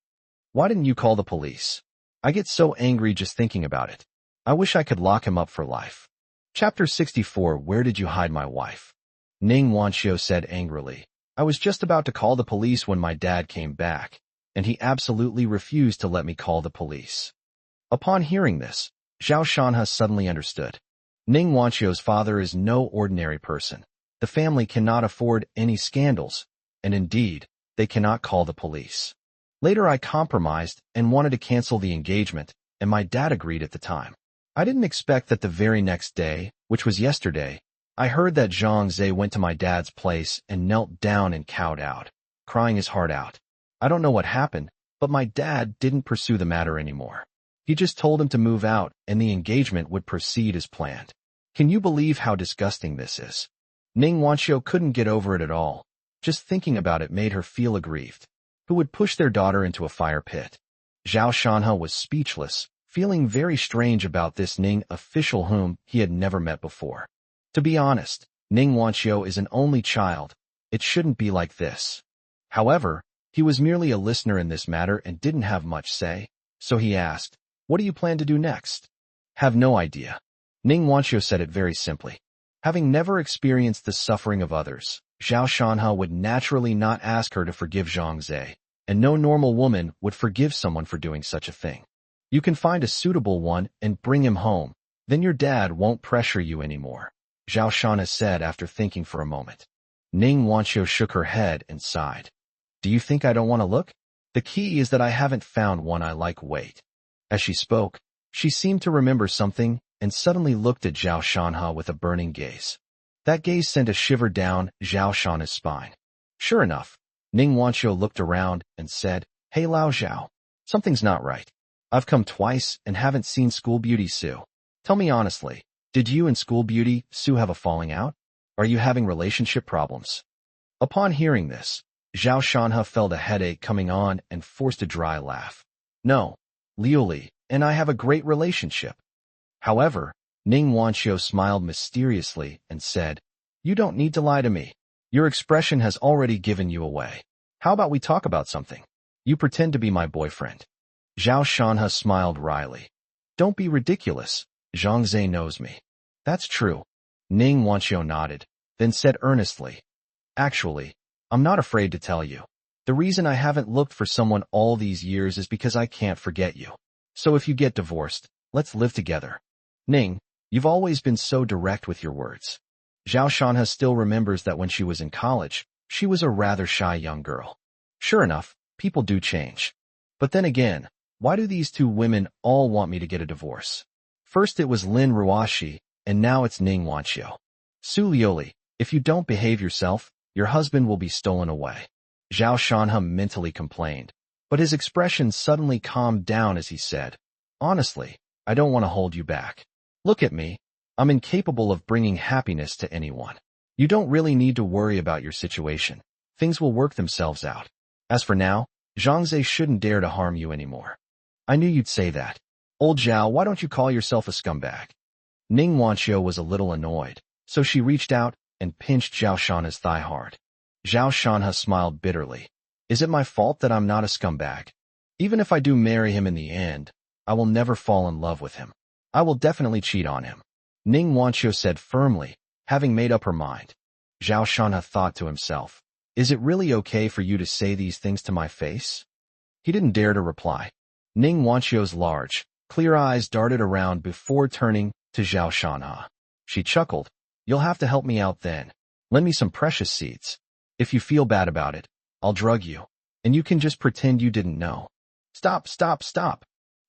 Why didn't you call the police? I get so angry just thinking about it. I wish I could lock him up for life. Chapter 64. Where did you hide my wife? Ning Wanqiu said angrily. I was just about to call the police when my dad came back, and he absolutely refused to let me call the police. Upon hearing this, Zhao Shanhe suddenly understood. Ning Wanqiu's father is no ordinary person. The family cannot afford any scandals, and indeed, they cannot call the police. Later I compromised and wanted to cancel the engagement, and my dad agreed at the time. I didn't expect that the very next day, which was yesterday, I heard that Zhang Zhe went to my dad's place and knelt down and cowed out, crying his heart out. I don't know what happened, but my dad didn't pursue the matter anymore. He just told him to move out and the engagement would proceed as planned. Can you believe how disgusting this is? Ning Wanqiu couldn't get over it at all. Just thinking about it made her feel aggrieved. Who would push their daughter into a fire pit? Zhao Shanhe was speechless, feeling very strange about this Ning official whom he had never met before. To be honest, Ning Wanqiu is an only child. It shouldn't be like this. However, he was merely a listener in this matter and didn't have much say, so he asked, "What do you plan to do next?" "Have no idea." Ning Wanqiu said it very simply. Having never experienced the suffering of others, Zhao Shanhe would naturally not ask her to forgive Zhang Zhe, and no normal woman would forgive someone for doing such a thing. You can find a suitable one and bring him home, then your dad won't pressure you anymore, Zhao Shanhe said after thinking for a moment. Ning Wanqiu shook her head and sighed. Do you think I don't want to look? The key is that I haven't found one I like. Wait. As she spoke, she seemed to remember something and suddenly looked at Zhao Shanhe with a burning gaze. That gaze sent a shiver down Zhao Shanhe's spine. Sure enough, Ning Wanqiu looked around and said, "Hey Lao Zhao, something's not right. I've come twice and haven't seen School Beauty Sue. Tell me honestly, did you and School Beauty Sue have a falling out? Are you having relationship problems?" Upon hearing this, Zhao Shanhe felt a headache coming on and forced a dry laugh. No, Liu Li and I have a great relationship. However, Ning Wanqiu smiled mysteriously and said, "You don't need to lie to me. Your expression has already given you away. How about we talk about something? You pretend to be my boyfriend." Zhao Shanhe smiled wryly. "Don't be ridiculous. Zhang Zhe knows me." "That's true." Ning Wanqiu nodded, then said earnestly, "Actually, I'm not afraid to tell you. The reason I haven't looked for someone all these years is because I can't forget you. So if you get divorced, let's live together." Ning, you've always been so direct with your words. Zhao Shanhe still remembers that when she was in college, she was a rather shy young girl. Sure enough, people do change. But then again, why do these two women all want me to get a divorce? First it was Lin Ruoxi, and now it's Ning Wanqiu. Su Liuli, if you don't behave yourself, your husband will be stolen away. Zhao Shanhe mentally complained, but his expression suddenly calmed down as he said, "Honestly, I don't want to hold you back. Look at me. I'm incapable of bringing happiness to anyone. You don't really need to worry about your situation. Things will work themselves out. As for now, Zhang Zhe shouldn't dare to harm you anymore." "I knew you'd say that. Old Zhao, why don't you call yourself a scumbag?" Ning Wanqiu was a little annoyed, so she reached out and pinched Zhao Shanhe's thigh hard. Zhao Shanhe smiled bitterly. "Is it my fault that I'm not a scumbag? Even if I do marry him in the end, I will never fall in love with him. I will definitely cheat on him," Ning Wanqiu said firmly, having made up her mind. Zhao Shanhe thought to himself, "Is it really okay for you to say these things to my face?" He didn't dare to reply. Ning Wanqiu's large, clear eyes darted around before turning to Zhao Shanhe. She chuckled, "You'll have to help me out then. Lend me some precious seeds. If you feel bad about it, I'll drug you, and you can just pretend you didn't know." "Stop, stop, stop."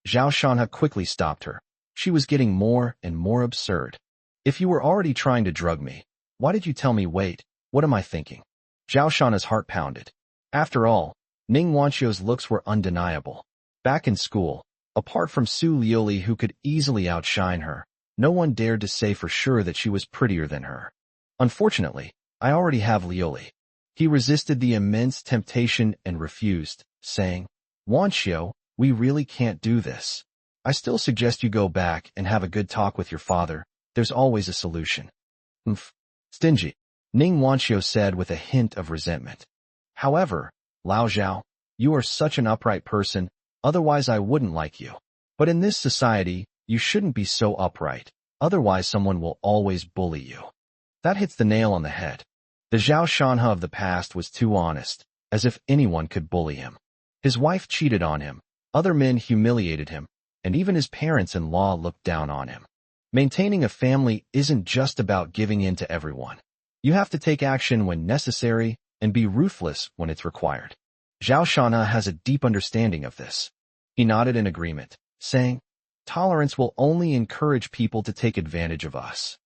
Zhao Shanhe quickly stopped her. She was getting more and more absurd. "If you were already trying to drug me, why did you tell me? Wait, what am I thinking?" Zhao Shanhe's heart pounded. After all, Ning Wanqiu's looks were undeniable. Back in school, apart from Su Liuli who could easily outshine her, no one dared to say for sure that she was prettier than her. "Unfortunately, I already have Liuli." He resisted the immense temptation and refused, saying, "Wanqiu, we really can't do this. I still suggest you go back and have a good talk with your father. There's always a solution." "Umph. Stingy," Ning Wanqiu said with a hint of resentment. "However, Lao Zhao, you are such an upright person, otherwise I wouldn't like you. But in this society, you shouldn't be so upright, otherwise someone will always bully you." That hits the nail on the head. The Zhao Shanhe of the past was too honest, as if anyone could bully him. His wife cheated on him, other men humiliated him, and even his parents-in-law looked down on him. Maintaining a family isn't just about giving in to everyone. You have to take action when necessary and be ruthless when it's required. Zhao Shanhe has a deep understanding of this. He nodded in agreement, saying, "Tolerance will only encourage people to take advantage of us."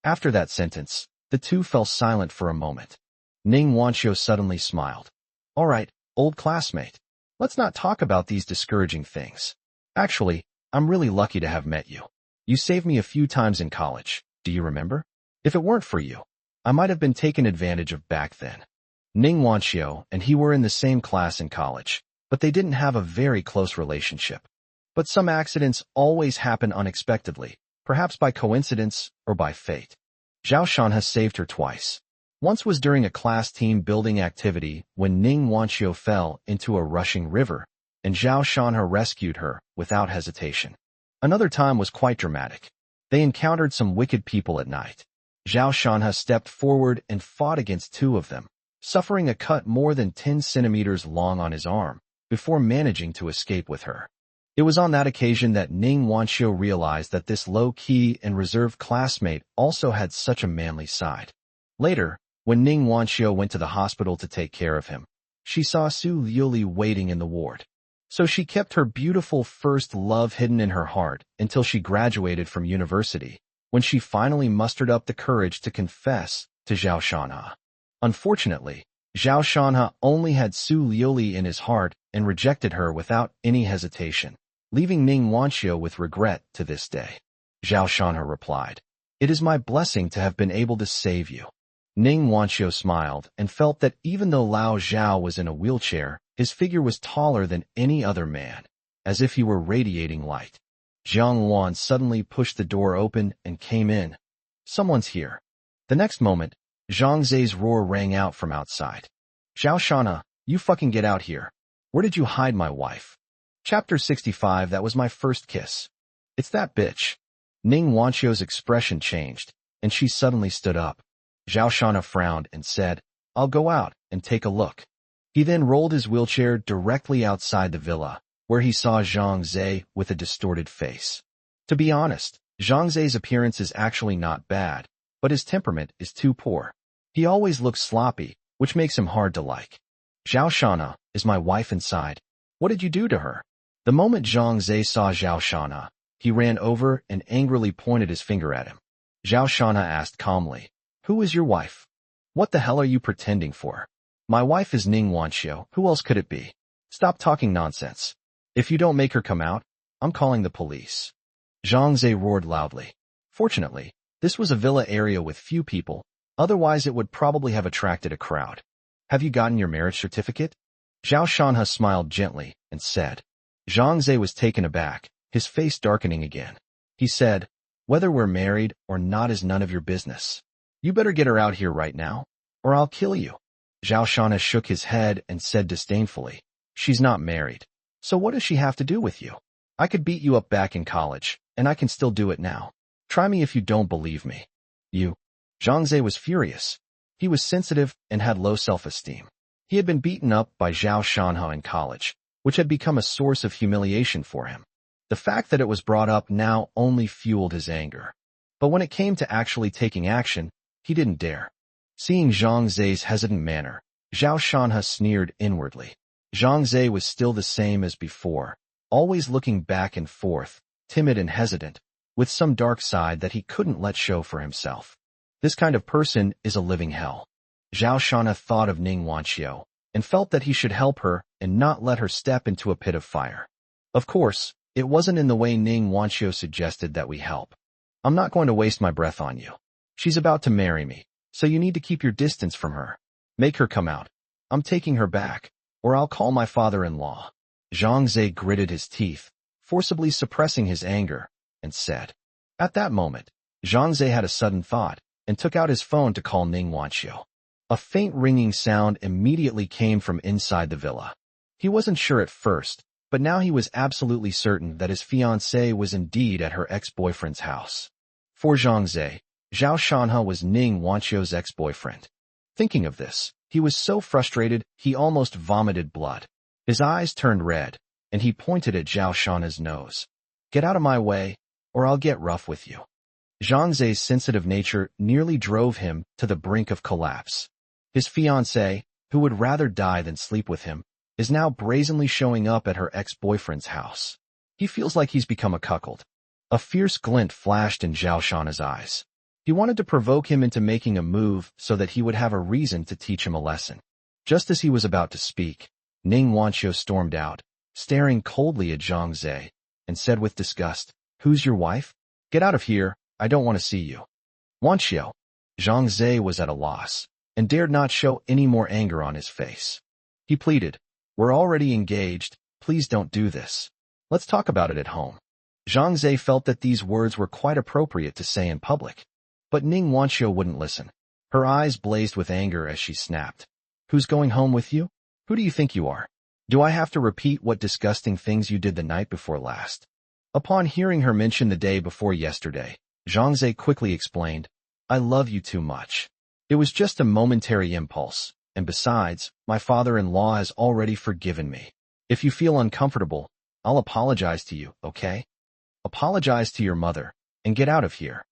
After that sentence, The two fell silent for a moment. Ning Wanxiu suddenly smiled. All right, old classmate. Let's not talk about these discouraging things. Actually, I'm really lucky to have met you. You saved me a few times in college. Do you remember? If it weren't for you, I might have been taken advantage of back then. Ning Wanxiu and he were in the same class in college, but they didn't have a very close relationship. But some accidents always happen unexpectedly, perhaps by coincidence or by fate. Zhao Shan has saved her twice. Once was during a class team building activity when Ning Wanxiu fell into a rushing river, and Zhao Shanha rescued her without hesitation. Another time was quite dramatic. They encountered some wicked people at night. Zhao Shanha stepped forward and fought against two of them, suffering a cut more than 10 centimeters long on his arm, before managing to escape with her. It was on that occasion that Ning Wanxiu realized that this low-key and reserved classmate also had such a manly side. Later, when Ning Wanxiu went to the hospital to take care of him, she saw Su Liuli waiting in the ward. So she kept her beautiful first love hidden in her heart until she graduated from university, when she finally mustered up the courage to confess to Zhao Shanha. Unfortunately, Zhao Shanha only had Su Liuli in his heart and rejected her without any hesitation, leaving Ning Wanxiu with regret to this day. Zhao Shanha replied, "It is my blessing to have been able to save you." Ning Wanxiu smiled and felt that even though Lao Zhao was in a wheelchair, his figure was taller than any other man, as if he were radiating light. Jiang Wan suddenly pushed the door open and came in. "Someone's here." The next moment, Zhang Zai's roar rang out from outside. "Zhao Shanha, you fucking get out here. Where did you hide my wife?" Chapter 65. That was my first kiss. "It's that bitch." Ning Wanxiu's expression changed, and she suddenly stood up. Zhao Shanha frowned and said, "I'll go out and take a look." He then rolled his wheelchair directly outside the villa, where he saw Zhang Zai with a distorted face. To be honest, Zhang Zai's appearance is actually not bad, but his temperament is too poor. He always looks sloppy, which makes him hard to like. "Zhao Shanha, is my wife inside? What did you do to her?" The moment Zhang Zai saw Zhao Shanha, he ran over and angrily pointed his finger at him. Zhao Shanha asked calmly, "Who is your wife? What the hell are you pretending for?" "My wife is Ning Wanxiu. Who else could it be? Stop talking nonsense. If you don't make her come out, I'm calling the police." Zhang Zai roared loudly. Fortunately, this was a villa area with few people, otherwise it would probably have attracted a crowd. "Have you gotten your marriage certificate?" Zhao Shanha smiled gently and said. Zhang Zai was taken aback, his face darkening again. He said, "Whether we're married or not is none of your business. You better get her out here right now, or I'll kill you." Zhao Shanha shook his head and said disdainfully, "She's not married. So what does she have to do with you? I could beat you up back in college, and I can still do it now. Try me if you don't believe me." "You?" Zhang Zai was furious. He was sensitive and had low self-esteem. He had been beaten up by Zhao Shanha in college, which had become a source of humiliation for him. The fact that it was brought up now only fueled his anger. But when it came to actually taking action, he didn't dare. Seeing Zhang Zai's hesitant manner, Zhao Shanha sneered inwardly. Zhang Zai was still the same as before, always looking back and forth, timid and hesitant, with some dark side that he couldn't let show for himself. This kind of person is a living hell. Zhao Shanha thought of Ning Wanxiu, and felt that he should help her and not let her step into a pit of fire. Of course, it wasn't in the way Ning Wanxiu suggested that we help. "I'm not going to waste my breath on you. She's about to marry me, so you need to keep your distance from her. Make her come out. I'm taking her back, or I'll call my father-in-law." Zhang Zai gritted his teeth, forcibly suppressing his anger, and said. At that moment, Zhang Zai had a sudden thought, and took out his phone to call Ning Wanxiu. A faint ringing sound immediately came from inside the villa. He wasn't sure at first, but now he was absolutely certain that his fiancée was indeed at her ex-boyfriend's house. For Zhang Zai, Zhao Shanha was Ning Wanxiu's ex-boyfriend. Thinking of this, he was so frustrated he almost vomited blood. His eyes turned red, and he pointed at Zhao Shanha's nose. "Get out of my way, or I'll get rough with you." Zhang Zai's sensitive nature nearly drove him to the brink of collapse. His fiancée, who would rather die than sleep with him, is now brazenly showing up at her ex-boyfriend's house. He feels like he's become a cuckold. A fierce glint flashed in Zhao Shanha's eyes. He wanted to provoke him into making a move so that he would have a reason to teach him a lesson. Just as he was about to speak, Ning Wanqiu stormed out, staring coldly at Zhang Zhe, and said with disgust, "Who's your wife? Get out of here, I don't want to see you." Wanqiu. Zhang Zhe was at a loss, and dared not show any more anger on his face. He pleaded, "We're already engaged, please don't do this. Let's talk about it at home." Zhang Zhe felt that these words were quite appropriate to say in public. But Ning Wanqiu wouldn't listen. Her eyes blazed with anger as she snapped, "Who's going home with you? Who do you think you are? Do I have to repeat what disgusting things you did the night before last?" Upon hearing her mention the day before yesterday, Zhang Zhe quickly explained, "I love you too much. It was just a momentary impulse, and besides, my father-in-law has already forgiven me. If you feel uncomfortable, I'll apologize to you, okay? Apologize to your mother, and get out of here.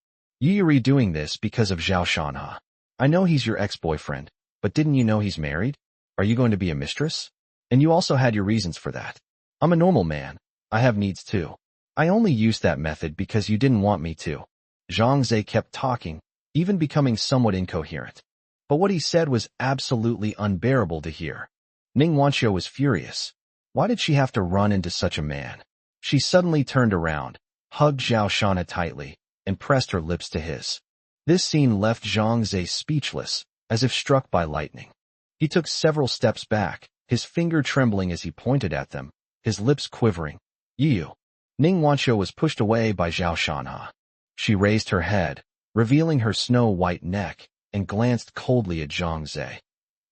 You're doing this because of Zhao Shanha. I know he's your ex-boyfriend, but didn't you know he's married? Are you going to be a mistress? And you also had your reasons for that. I'm a normal man. I have needs too. I only used that method because you didn't want me to." Zhang Zhe kept talking, even becoming somewhat incoherent. But what he said was absolutely unbearable to hear. Ning Wanqiu was furious. Why did she have to run into such a man? She suddenly turned around, hugged Zhao Shanha tightly, and pressed her lips to his. This scene left Zhang Zhe speechless, as if struck by lightning. He took several steps back, his finger trembling as he pointed at them, his lips quivering. "You." Ning Wanqiu was pushed away by Zhao Shanha. She raised her head, revealing her snow-white neck, and glanced coldly at Zhang Zhe.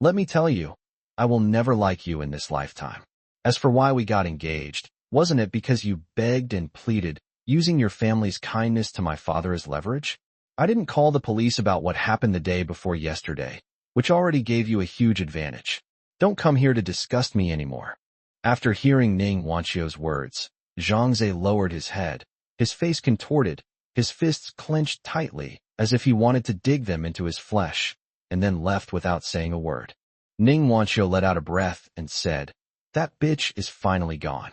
"Let me tell you, I will never like you in this lifetime. As for why we got engaged, wasn't it because you begged and pleaded, using your family's kindness to my father as leverage? I didn't call the police about what happened the day before yesterday, which already gave you a huge advantage. Don't come here to disgust me anymore." After hearing Ning Wanqiu's words, Zhang Zhe lowered his head, his face contorted, his fists clenched tightly, as if he wanted to dig them into his flesh, and then left without saying a word. Ning Wanqiu let out a breath and said, "That bitch is finally gone."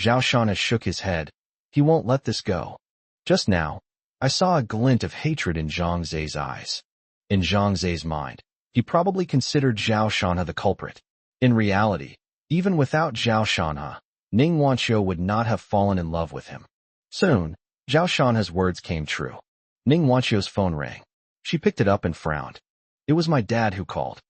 Zhao Shanha shook his head. He won't let this go. Just now, I saw a glint of hatred in Zhang Ze's eyes. In Zhang Ze's mind, he probably considered Zhao Shanha the culprit. In reality, even without Zhao Shanha, Ning Wanqiu would not have fallen in love with him. Soon, Zhao Shanha's words came true. Ning Wanqiu's phone rang. She picked it up and frowned. It was my dad who called.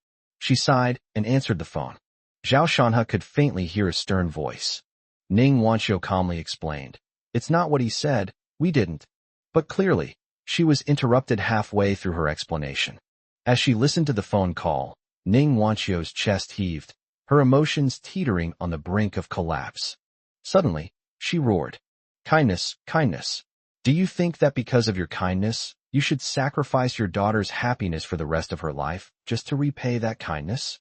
She sighed and answered the phone. Zhao Shanha could faintly hear a stern voice. Ning Wanqiu calmly explained, "It's not what he said, we didn't." But clearly, she was interrupted halfway through her explanation. As she listened to the phone call, Ning Wanqiu's chest heaved, her emotions teetering on the brink of collapse. Suddenly, she roared, "Kindness, kindness. Do you think that because of your kindness, you should sacrifice your daughter's happiness for the rest of her life, just to repay that kindness?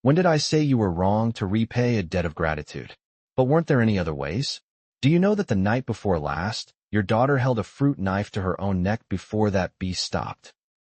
When did I say you were wrong to repay a debt of gratitude? But weren't there any other ways? Do you know that the night before last, your daughter held a fruit knife to her own neck before that beast stopped?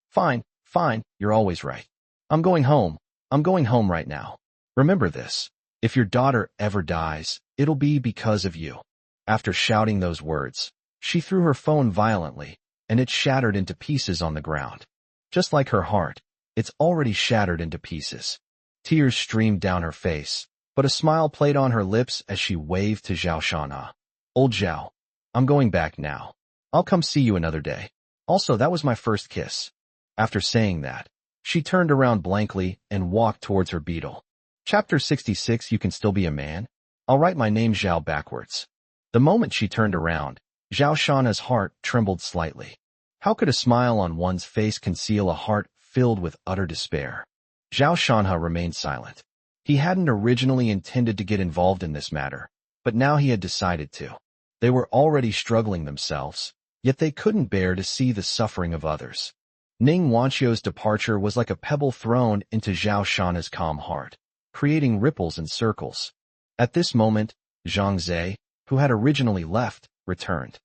Fine, fine, you're always right. I'm going home. I'm going home right now. Remember this. If your daughter ever dies, it'll be because of you." After shouting those words, she threw her phone violently, and it shattered into pieces on the ground. Just like her heart, it's already shattered into pieces. Tears streamed down her face, but a smile played on her lips as she waved to Zhao Shanha. "Old Zhao, I'm going back now. I'll come see you another day. Also, that was my first kiss." After saying that, she turned around blankly and walked towards her beetle. Chapter 66. You Can Still Be a Man? I'll write my name Zhao backwards. The moment she turned around, Zhao Shanha's heart trembled slightly. How could a smile on one's face conceal a heart filled with utter despair? Zhao Shanha remained silent. He hadn't originally intended to get involved in this matter, but now he had decided to. They were already struggling themselves, yet they couldn't bear to see the suffering of others. Ning Wanqiu's departure was like a pebble thrown into Zhao Shanha's calm heart, creating ripples and circles. At this moment, Zhang Zhe, who had originally left, returned.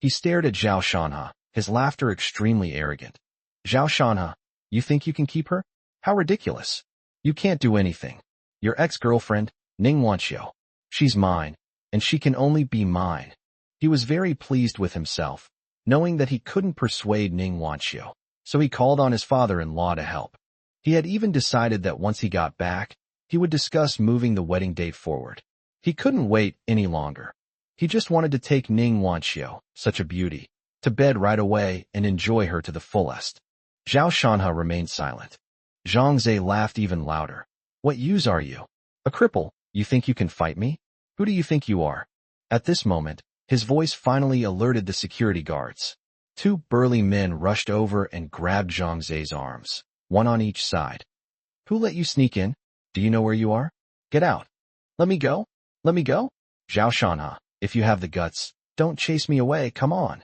He stared at Zhao Shanha, his laughter extremely arrogant. "Zhao Shanha, you think you can keep her? How ridiculous. You can't do anything. Your ex-girlfriend, Ning Wanqiu. She's mine, and she can only be mine." He was very pleased with himself. knowing that he couldn't persuade Ning Wanxiu. So he called on his father-in-law to help. He had even decided that once he got back, he would discuss moving the wedding date forward. He couldn't wait any longer. He just wanted to take Ning Wanxiu, such a beauty, to bed right away and enjoy her to the fullest. Zhao Shanhe remained silent. Zhang Zhe laughed even louder. What use are you? A cripple? You think you can fight me? Who do you think you are? At this moment, his voice finally alerted the security guards. Two burly men rushed over and grabbed Zhang Zhe's arms, one on each side. Who let you sneak in? Do you know where you are? Get out. Let me go. Let me go. Zhao Shanhe, if you have the guts, don't chase me away, come on.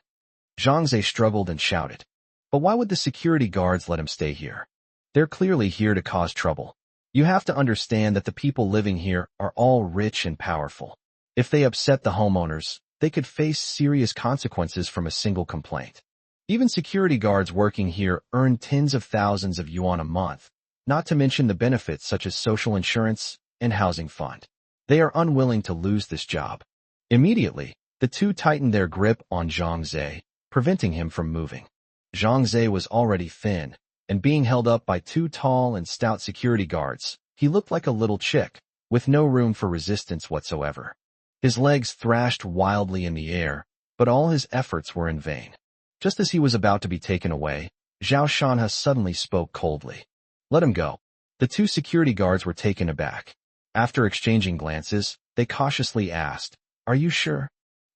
Zhang Zhe struggled and shouted. But why would the security guards let him stay here? They're clearly here to cause trouble. You have to understand that the people living here are all rich and powerful. If they upset the homeowners, they could face serious consequences from a single complaint. Even security guards working here earn tens of thousands of yuan a month, not to mention the benefits such as social insurance and housing fund. They are unwilling to lose this job. Immediately, the two tightened their grip on Zhang Zhe, preventing him from moving. Zhang Zhe was already thin, and being held up by two tall and stout security guards, he looked like a little chick, with no room for resistance whatsoever. His legs thrashed wildly in the air, but all his efforts were in vain. Just as he was about to be taken away, Zhao Shanhe suddenly spoke coldly. Let him go. The two security guards were taken aback. After exchanging glances, they cautiously asked, Are you sure?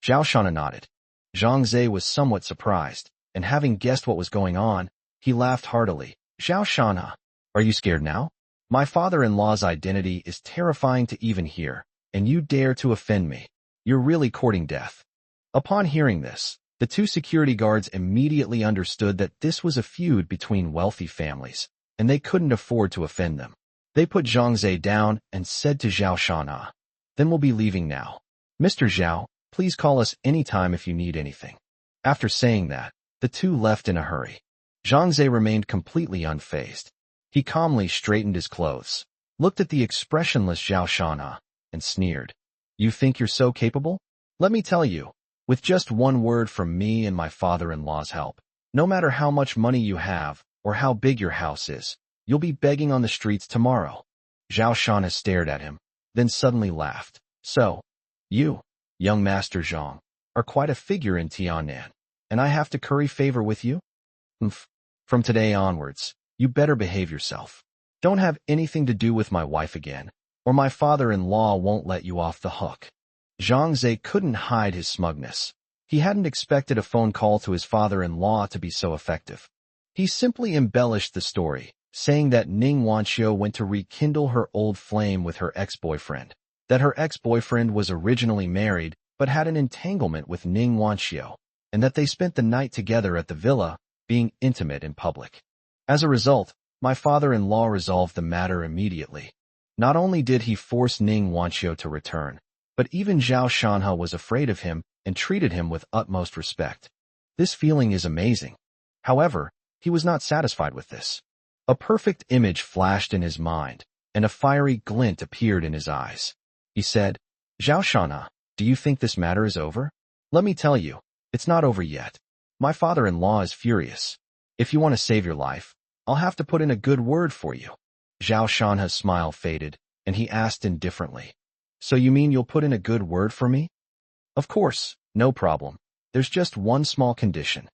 Zhao Shanhe nodded. Zhang Zhe was somewhat surprised, and having guessed what was going on, he laughed heartily. Zhao Shanhe, are you scared now? My father-in-law's identity is terrifying to even hear, and you dare to offend me. You're really courting death. Upon hearing this, the two security guards immediately understood that this was a feud between wealthy families, and they couldn't afford to offend them. They put Zhang Zhe down and said to Zhao Shanhe, Then we'll be leaving now. Mr. Zhao, please call us anytime if you need anything. After saying that, the two left in a hurry. Zhang Zhe remained completely unfazed. He calmly straightened his clothes, looked at the expressionless Zhao Shanhe, and sneered. You think you're so capable? Let me tell you, with just one word from me and my father-in-law's help, no matter how much money you have or how big your house is, you'll be begging on the streets tomorrow. Zhao Shanhe stared at him, then suddenly laughed. So, you, young Master Zhang, are quite a figure in Tiannan, and I have to curry favor with you? From today onwards, you better behave yourself. Don't have anything to do with my wife again, or my father-in-law won't let you off the hook. Zhang Zhe couldn't hide his smugness. He hadn't expected a phone call to his father-in-law to be so effective. He simply embellished the story, saying that Ning Wanxiu went to rekindle her old flame with her ex-boyfriend, that her ex-boyfriend was originally married but had an entanglement with Ning Wanxiu, and that they spent the night together at the villa, being intimate in public. As a result, my father-in-law resolved the matter immediately. Not only did he force Ning Wanxiu to return, but even Zhao Shanhe was afraid of him and treated him with utmost respect. This feeling is amazing. However, he was not satisfied with this. A perfect image flashed in his mind, and a fiery glint appeared in his eyes. He said, Zhao Shanhe, do you think this matter is over? Let me tell you, it's not over yet. My father-in-law is furious. If you want to save your life, I'll have to put in a good word for you. Zhao Shanhe's smile faded, and he asked indifferently, So you mean you'll put in a good word for me? Of course, no problem. There's just one small condition.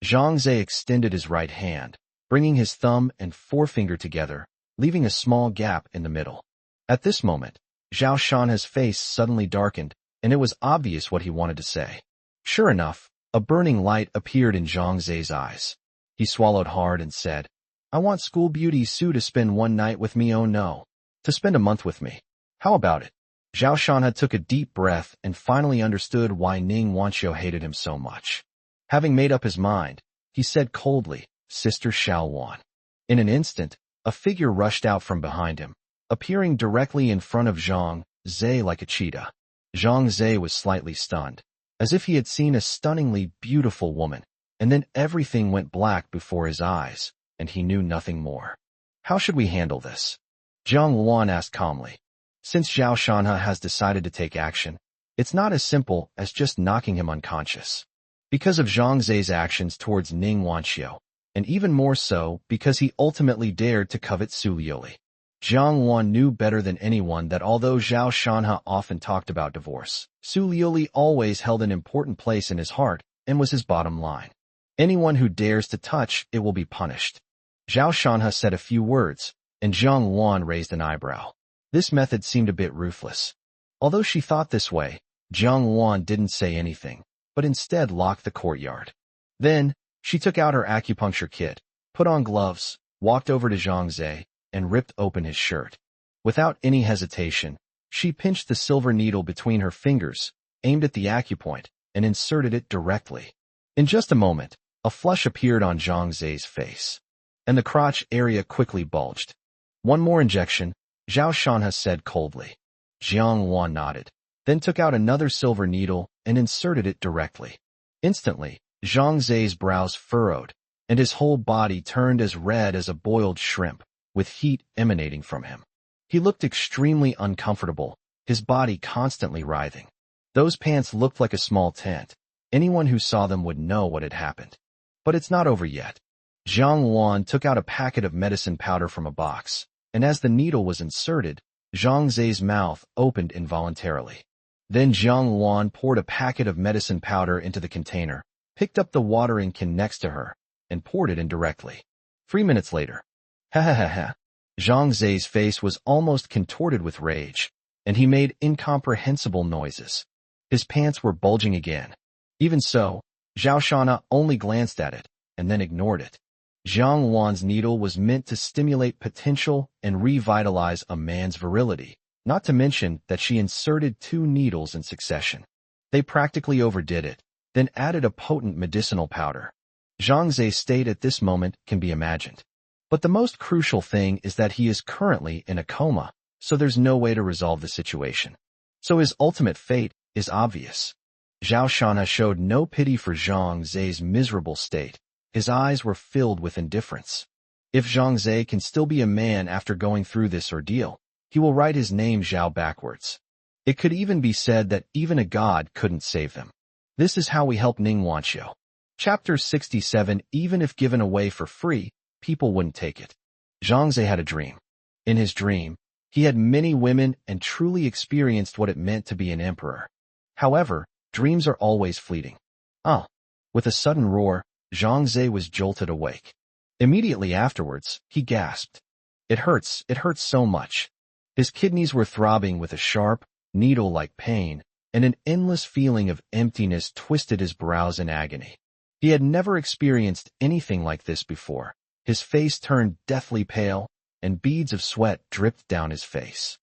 Zhang Zhe extended his right hand, bringing his thumb and forefinger together, leaving a small gap in the middle. At this moment, Zhao Shanhe's face suddenly darkened, and it was obvious what he wanted to say. Sure enough, a burning light appeared in Zhang Zhe's eyes. He swallowed hard and said, I want school beauty Su to spend one night with me, oh no, to spend a month with me. How about it? Zhao Shanhe took a deep breath and finally understood why Ning Wanxiu hated him so much. Having made up his mind, he said coldly, Sister Xiaowan. In an instant, a figure rushed out from behind him, appearing directly in front of Zhang Zhe like a cheetah. Zhang Zhe was slightly stunned, as if he had seen a stunningly beautiful woman, and then everything went black before his eyes, and he knew nothing more. How should we handle this? Zhang Luan asked calmly. Since Zhao Shanhe has decided to take action, it's not as simple as just knocking him unconscious. because of Zhang Zai's actions towards Ning Wanxiu, and even more so because he ultimately dared to covet Su Liuli. Jiang Wan knew better than anyone that although Zhao Shanhe often talked about divorce, Su Liuli always held an important place in his heart and was his bottom line. Anyone who dares to touch it will be punished. Zhao Shanhe said a few words, and Jiang Wan raised an eyebrow. This method seemed a bit ruthless. Although she thought this way, Jiang Wan didn't say anything, but instead locked the courtyard. Then, she took out her acupuncture kit, put on gloves, walked over to Zhang Zai, and ripped open his shirt. Without any hesitation, she pinched the silver needle between her fingers, aimed at the acupoint, and inserted it directly. In just a moment, a flush appeared on Zhang Zai's face, and the crotch area quickly bulged. One more injection, Zhao Shanhe said coldly. Jiang Wan nodded, then took out another silver needle and inserted it directly. Instantly, Zhang Zai's brows furrowed, and his whole body turned as red as a boiled shrimp, with heat emanating from him. He looked extremely uncomfortable, his body constantly writhing. Those pants looked like a small tent. Anyone who saw them would know what had happened. But it's not over yet. Jiang Wan took out a packet of medicine powder from a box, and as the needle was inserted, Zhang Zai's mouth opened involuntarily. Then Jiang Wan poured a packet of medicine powder into the container, picked up the watering can next to her, and poured it in directly. 3 minutes later. Ha ha ha ha. Zhang Zai's face was almost contorted with rage, and he made incomprehensible noises. His pants were bulging again. Even so, Zhao Shanhe only glanced at it, and then ignored it. Jiang Wan's needle was meant to stimulate potential and revitalize a man's virility, not to mention that she inserted 2 needles in succession. They practically overdid it, then added a potent medicinal powder. Zhang Zai's state at this moment can be imagined. But the most crucial thing is that he is currently in a coma, so there's no way to resolve the situation. So his ultimate fate is obvious. Zhao Shanhe showed no pity for Zhang Zai's miserable state. His eyes were filled with indifference. If Zhang Zai can still be a man after going through this ordeal, he will write his name Zhao backwards. It could even be said that even a god couldn't save them. This is how we help Ning Wanxiu. Chapter 67. Even if given away for free, people wouldn't take it. Zhang Zai had a dream. In his dream, he had many women and truly experienced what it meant to be an emperor. However, dreams are always fleeting. With a sudden roar, Zhang Zai was jolted awake. Immediately afterwards, he gasped. It hurts so much. His kidneys were throbbing with a sharp, needle-like pain, and an endless feeling of emptiness twisted his brows in agony. He had never experienced anything like this before. His face turned deathly pale, and beads of sweat dripped down his face.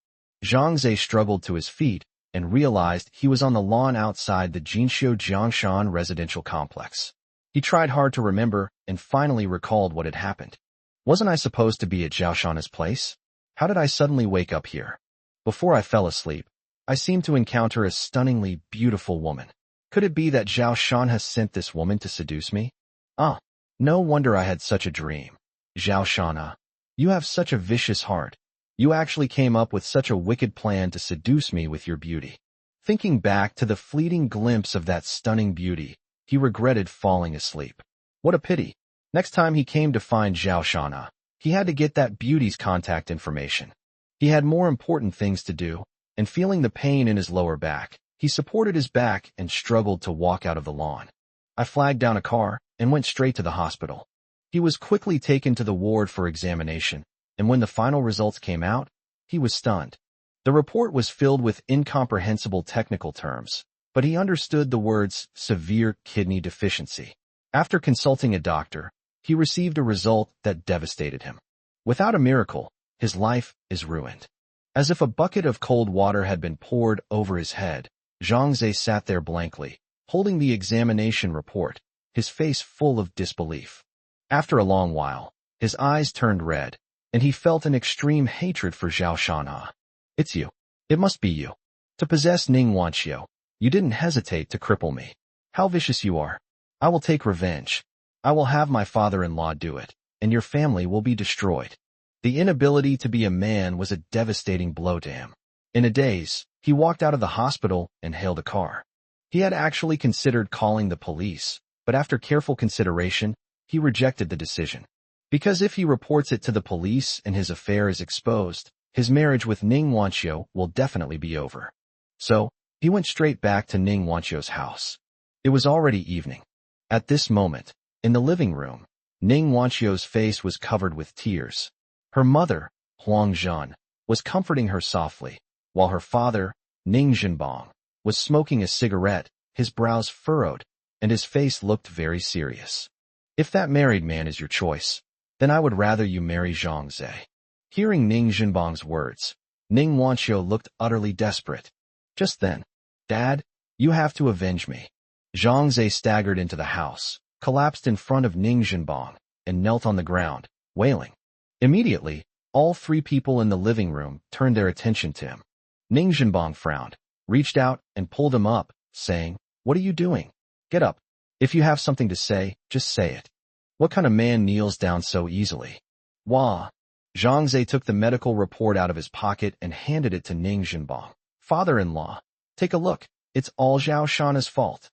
Zhang Zai struggled to his feet and realized he was on the lawn outside the Jinxiu Jiangshan residential complex. He tried hard to remember and finally recalled what had happened. Wasn't I supposed to be at Zhao Shanhe's place? How did I suddenly wake up here? Before I fell asleep, I seemed to encounter a stunningly beautiful woman. Could it be that Zhao Shanhe sent this woman to seduce me? No wonder I had such a dream. Zhao Shanhe, you have such a vicious heart. You actually came up with such a wicked plan to seduce me with your beauty. Thinking back to the fleeting glimpse of that stunning beauty, he regretted falling asleep. What a pity. Next time he came to find Zhao Shanhe, he had to get that beauty's contact information. He had more important things to do, and feeling the pain in his lower back, he supported his back and struggled to walk out of the lawn. I flagged down a car and went straight to the hospital. He was quickly taken to the ward for examination, and when the final results came out, he was stunned. The report was filled with incomprehensible technical terms, but he understood the words severe kidney deficiency. After consulting a doctor, he received a result that devastated him. Without a miracle, his life is ruined. As if a bucket of cold water had been poured over his head, Zhang Zai sat there blankly, holding the examination report, his face full of disbelief. After a long while, his eyes turned red, and he felt an extreme hatred for Zhao Shanhe. It's you. It must be you. To possess Ning Wanxiu, you didn't hesitate to cripple me. How vicious you are. I will take revenge. I will have my father-in-law do it, and your family will be destroyed. The inability to be a man was a devastating blow to him. In a daze, he walked out of the hospital and hailed a car. He had actually considered calling the police, but after careful consideration, he rejected the decision. Because if he reports it to the police and his affair is exposed, his marriage with Ning Wanqiu will definitely be over. So, he went straight back to Ning Wanqiu's house. It was already evening. At this moment, in the living room, Ning Wanqiu's face was covered with tears. Her mother, Huang Zhan, was comforting her softly, while her father, Ning Zhenbang, was smoking a cigarette, his brows furrowed, and his face looked very serious. If that married man is your choice, then I would rather you marry Zhang Ze. Hearing Ning Zhenbang's words, Ning Wanqiu looked utterly desperate. Just then, Dad, you have to avenge me. Zhang Ze staggered into the house, collapsed in front of Ning Zhenbang, and knelt on the ground, wailing. Immediately, all three people in the living room turned their attention to him. Ning Zhenbang frowned, reached out, and pulled him up, saying, "What are you doing? Get up. If you have something to say, just say it. What kind of man kneels down so easily?" Wah! Zhang Ze took the medical report out of his pocket and handed it to Ning Zhenbang. "Father-in-law, take a look. It's all Zhao Shana's fault."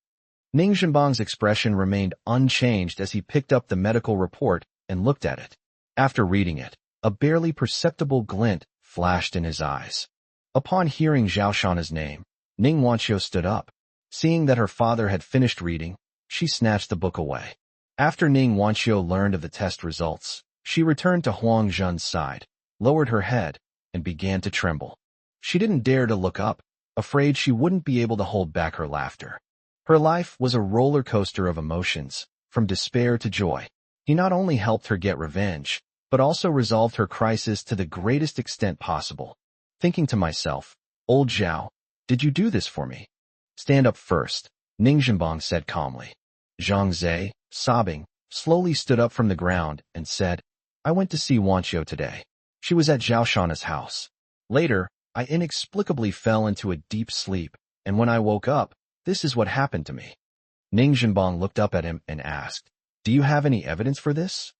Ning Zhenbang's expression remained unchanged as he picked up the medical report and looked at it. After reading it, a barely perceptible glint flashed in his eyes. Upon hearing Zhao Shana's name, Ning Wanqiu stood up. Seeing that her father had finished reading, she snatched the book away. After Ning Wanqiu learned of the test results, she returned to Huang Zhan's side, lowered her head, and began to tremble. She didn't dare to look up, afraid she wouldn't be able to hold back her laughter. Her life was a roller coaster of emotions, from despair to joy. He not only helped her get revenge, but also resolved her crisis to the greatest extent possible. Thinking to myself, "Old Zhao, did you do this for me?" "Stand up first," Ning Zhenbang said calmly. Zhang Ze, sobbing, slowly stood up from the ground and said, "I went to see Wanqiu today. She was at Zhao Shana's house. Later, I inexplicably fell into a deep sleep, and when I woke up, this is what happened to me." Ning Zhenbang looked up at him and asked, "Do you have any evidence for this?"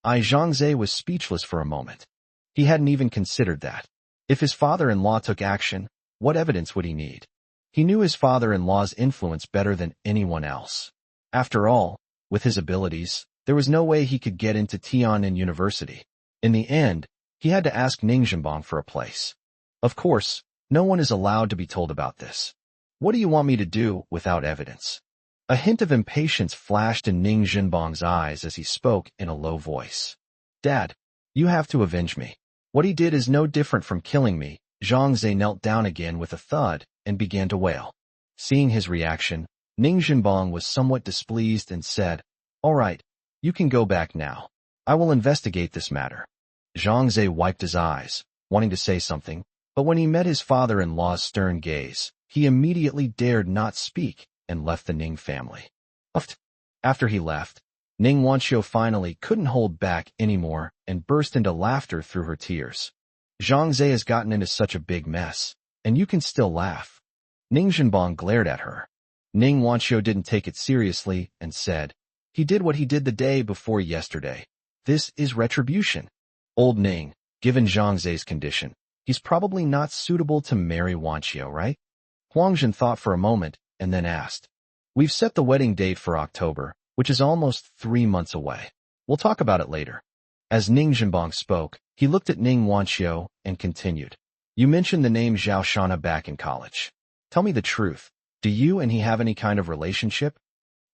Zhang Ze was speechless for a moment. He hadn't even considered that. If his father-in-law took action, what evidence would he need? He knew his father-in-law's influence better than anyone else. After all, with his abilities, there was no way he could get into Tian'an University. In the end, he had to ask Ning Zhenbang for a place. Of course, no one is allowed to be told about this. "What do you want me to do without evidence?" A hint of impatience flashed in Ning Zhenbang's eyes as he spoke in a low voice. "Dad, you have to avenge me. What he did is no different from killing me." Zhang Ze knelt down again with a thud and began to wail. Seeing his reaction, Ning Zhenbang was somewhat displeased and said, "All right, you can go back now. I will investigate this matter." Zhang Ze wiped his eyes, wanting to say something, but when he met his father-in-law's stern gaze, he immediately dared not speak and left the Ning family. After he left, Ning Wanqiu finally couldn't hold back anymore and burst into laughter through her tears. "Zhang Ze has gotten into such a big mess, and you can still laugh." Ning Zhenbang glared at her. Ning Wanqiu didn't take it seriously and said, "He did what he did the day before yesterday. This is retribution." "Old Ning, given Zhang Ze's condition, he's probably not suitable to marry Wanqiu, right?" Huang Zhan thought for a moment and then asked, "We've set the wedding date for October, which is almost 3 months away. We'll talk about it later." As Ning Zhenbang spoke, he looked at Ning Wanqiu and continued, "You mentioned the name Zhao Shana back in college. Tell me the truth. Do you and he have any kind of relationship?"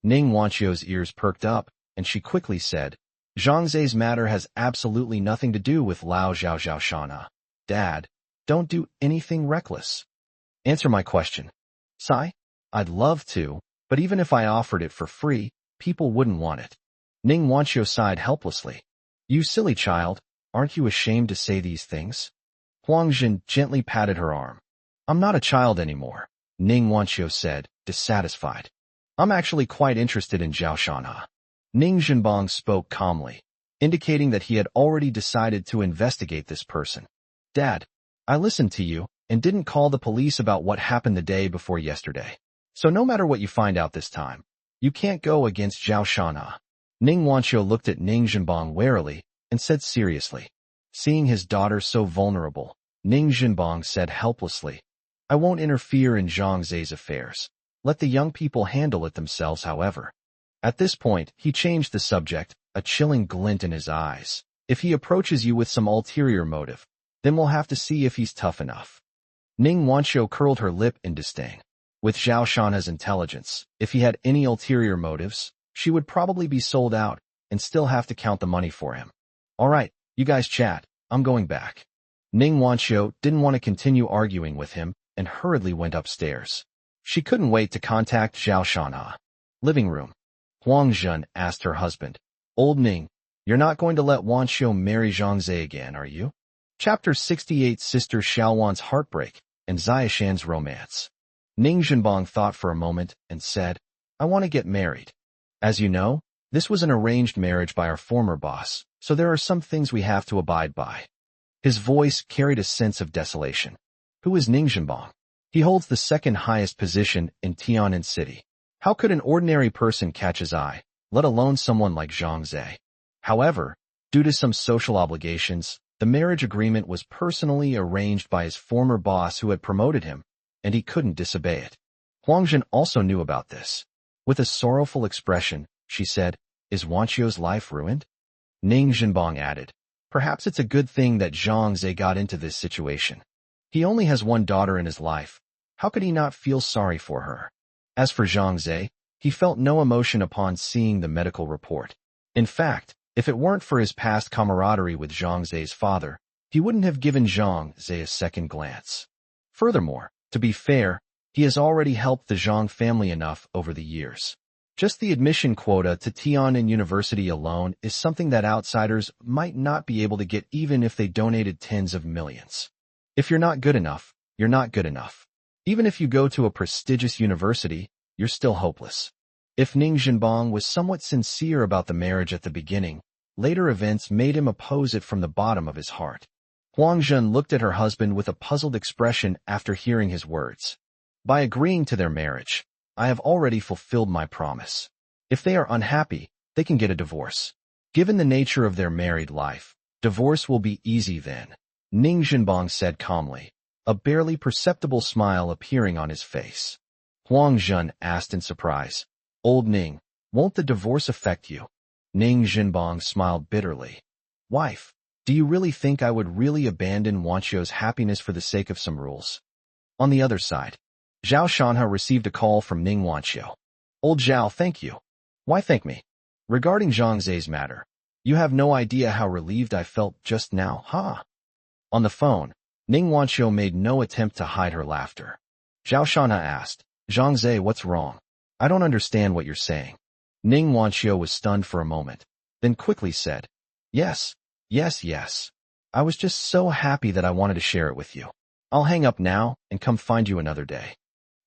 Ning Wanqiu's ears perked up, and she quickly said, "Zhang Ze's matter has absolutely nothing to do with Lao Zhao Shana. Dad, don't do anything reckless. Answer my question." "Sai, I'd love to, but even if I offered it for free, people wouldn't want it." Ning Wanqiu sighed helplessly. "You silly child, aren't you ashamed to say these things?" Huang Zhan gently patted her arm. "I'm not a child anymore," Ning Wanqiu said, dissatisfied. "I'm actually quite interested in Zhao Shana." Ning Zhenbang spoke calmly, indicating that he had already decided to investigate this person. "Dad, I listened to you and didn't call the police about what happened the day before yesterday. So no matter what you find out this time, you can't go against Zhao Shana." Ning Wanqiu looked at Ning Zhenbang warily and said seriously. Seeing his daughter so vulnerable, Ning Zhenbang said helplessly, "I won't interfere in Zhang Ze's affairs. Let the young people handle it themselves, however. At this point, he changed the subject, a chilling glint in his eyes. If he approaches you with some ulterior motive, then we'll have to see if he's tough enough. Ning Wanqiu curled her lip in disdain. With Zhao Shanha's intelligence, if he had any ulterior motives, she would probably be sold out and still have to count the money for him. All right, you guys chat. I'm going back. Ning Wanqiu didn't want to continue arguing with him and hurriedly went upstairs. She couldn't wait to contact Zhao Shanha. Living room. Huang Zhen asked her husband. Old Ning, you're not going to let Wanqiu marry Zhangze again, are you? Chapter 68 Sister Xiaowan's Heartbreak and Xiaoshan's Romance. Ning Zhenbang thought for a moment and said, I want to get married. As you know, this was an arranged marriage by our former boss, so there are some things we have to abide by. His voice carried a sense of desolation. Who is Ning Zhenbang? He holds the second highest position in Tian'an City. How could an ordinary person catch his eye, let alone someone like Zhang Ze? However, due to some social obligations, the marriage agreement was personally arranged by his former boss who had promoted him, and he couldn't disobey it. Huang Zhen also knew about this. With a sorrowful expression, she said, Is Wanqiu's life ruined? Ning Zhenbang added, Perhaps it's a good thing that Zhang Ze got into this situation. He only has one daughter in his life. How could he not feel sorry for her? As for Zhang Ze, he felt no emotion upon seeing the medical report. In fact, if it weren't for his past camaraderie with Zhang Ze's father, he wouldn't have given Zhang Ze a second glance. Furthermore, to be fair, he has already helped the Zhang family enough over the years. Just the admission quota to Tian'an University alone is something that outsiders might not be able to get even if they donated tens of millions. If you're not good enough, you're not good enough. Even if you go to a prestigious university, you're still hopeless. If Ning Zhenbang was somewhat sincere about the marriage at the beginning, later events made him oppose it from the bottom of his heart. Huang Zhen looked at her husband with a puzzled expression after hearing his words. By agreeing to their marriage, I have already fulfilled my promise. If they are unhappy, they can get a divorce. Given the nature of their married life, divorce will be easy then, Ning Zhenbang said calmly, a barely perceptible smile appearing on his face. Huang Zhen asked in surprise, Old Ning, won't the divorce affect you? Ning Zhenbang smiled bitterly. Wife, do you really think I would really abandon Wanqiu's happiness for the sake of some rules? On the other side, Zhao Shanha received a call from Ning Wanqiu. Old Zhao, thank you. Why thank me? Regarding Zhang Ze's matter, you have no idea how relieved I felt just now, huh? On the phone, Ning Wanqiu made no attempt to hide her laughter. Zhao Shanha asked, Zhang Ze, what's wrong? I don't understand what you're saying. Ning Wanqiu was stunned for a moment, then quickly said, Yes. I was just so happy that I wanted to share it with you. I'll hang up now and come find you another day.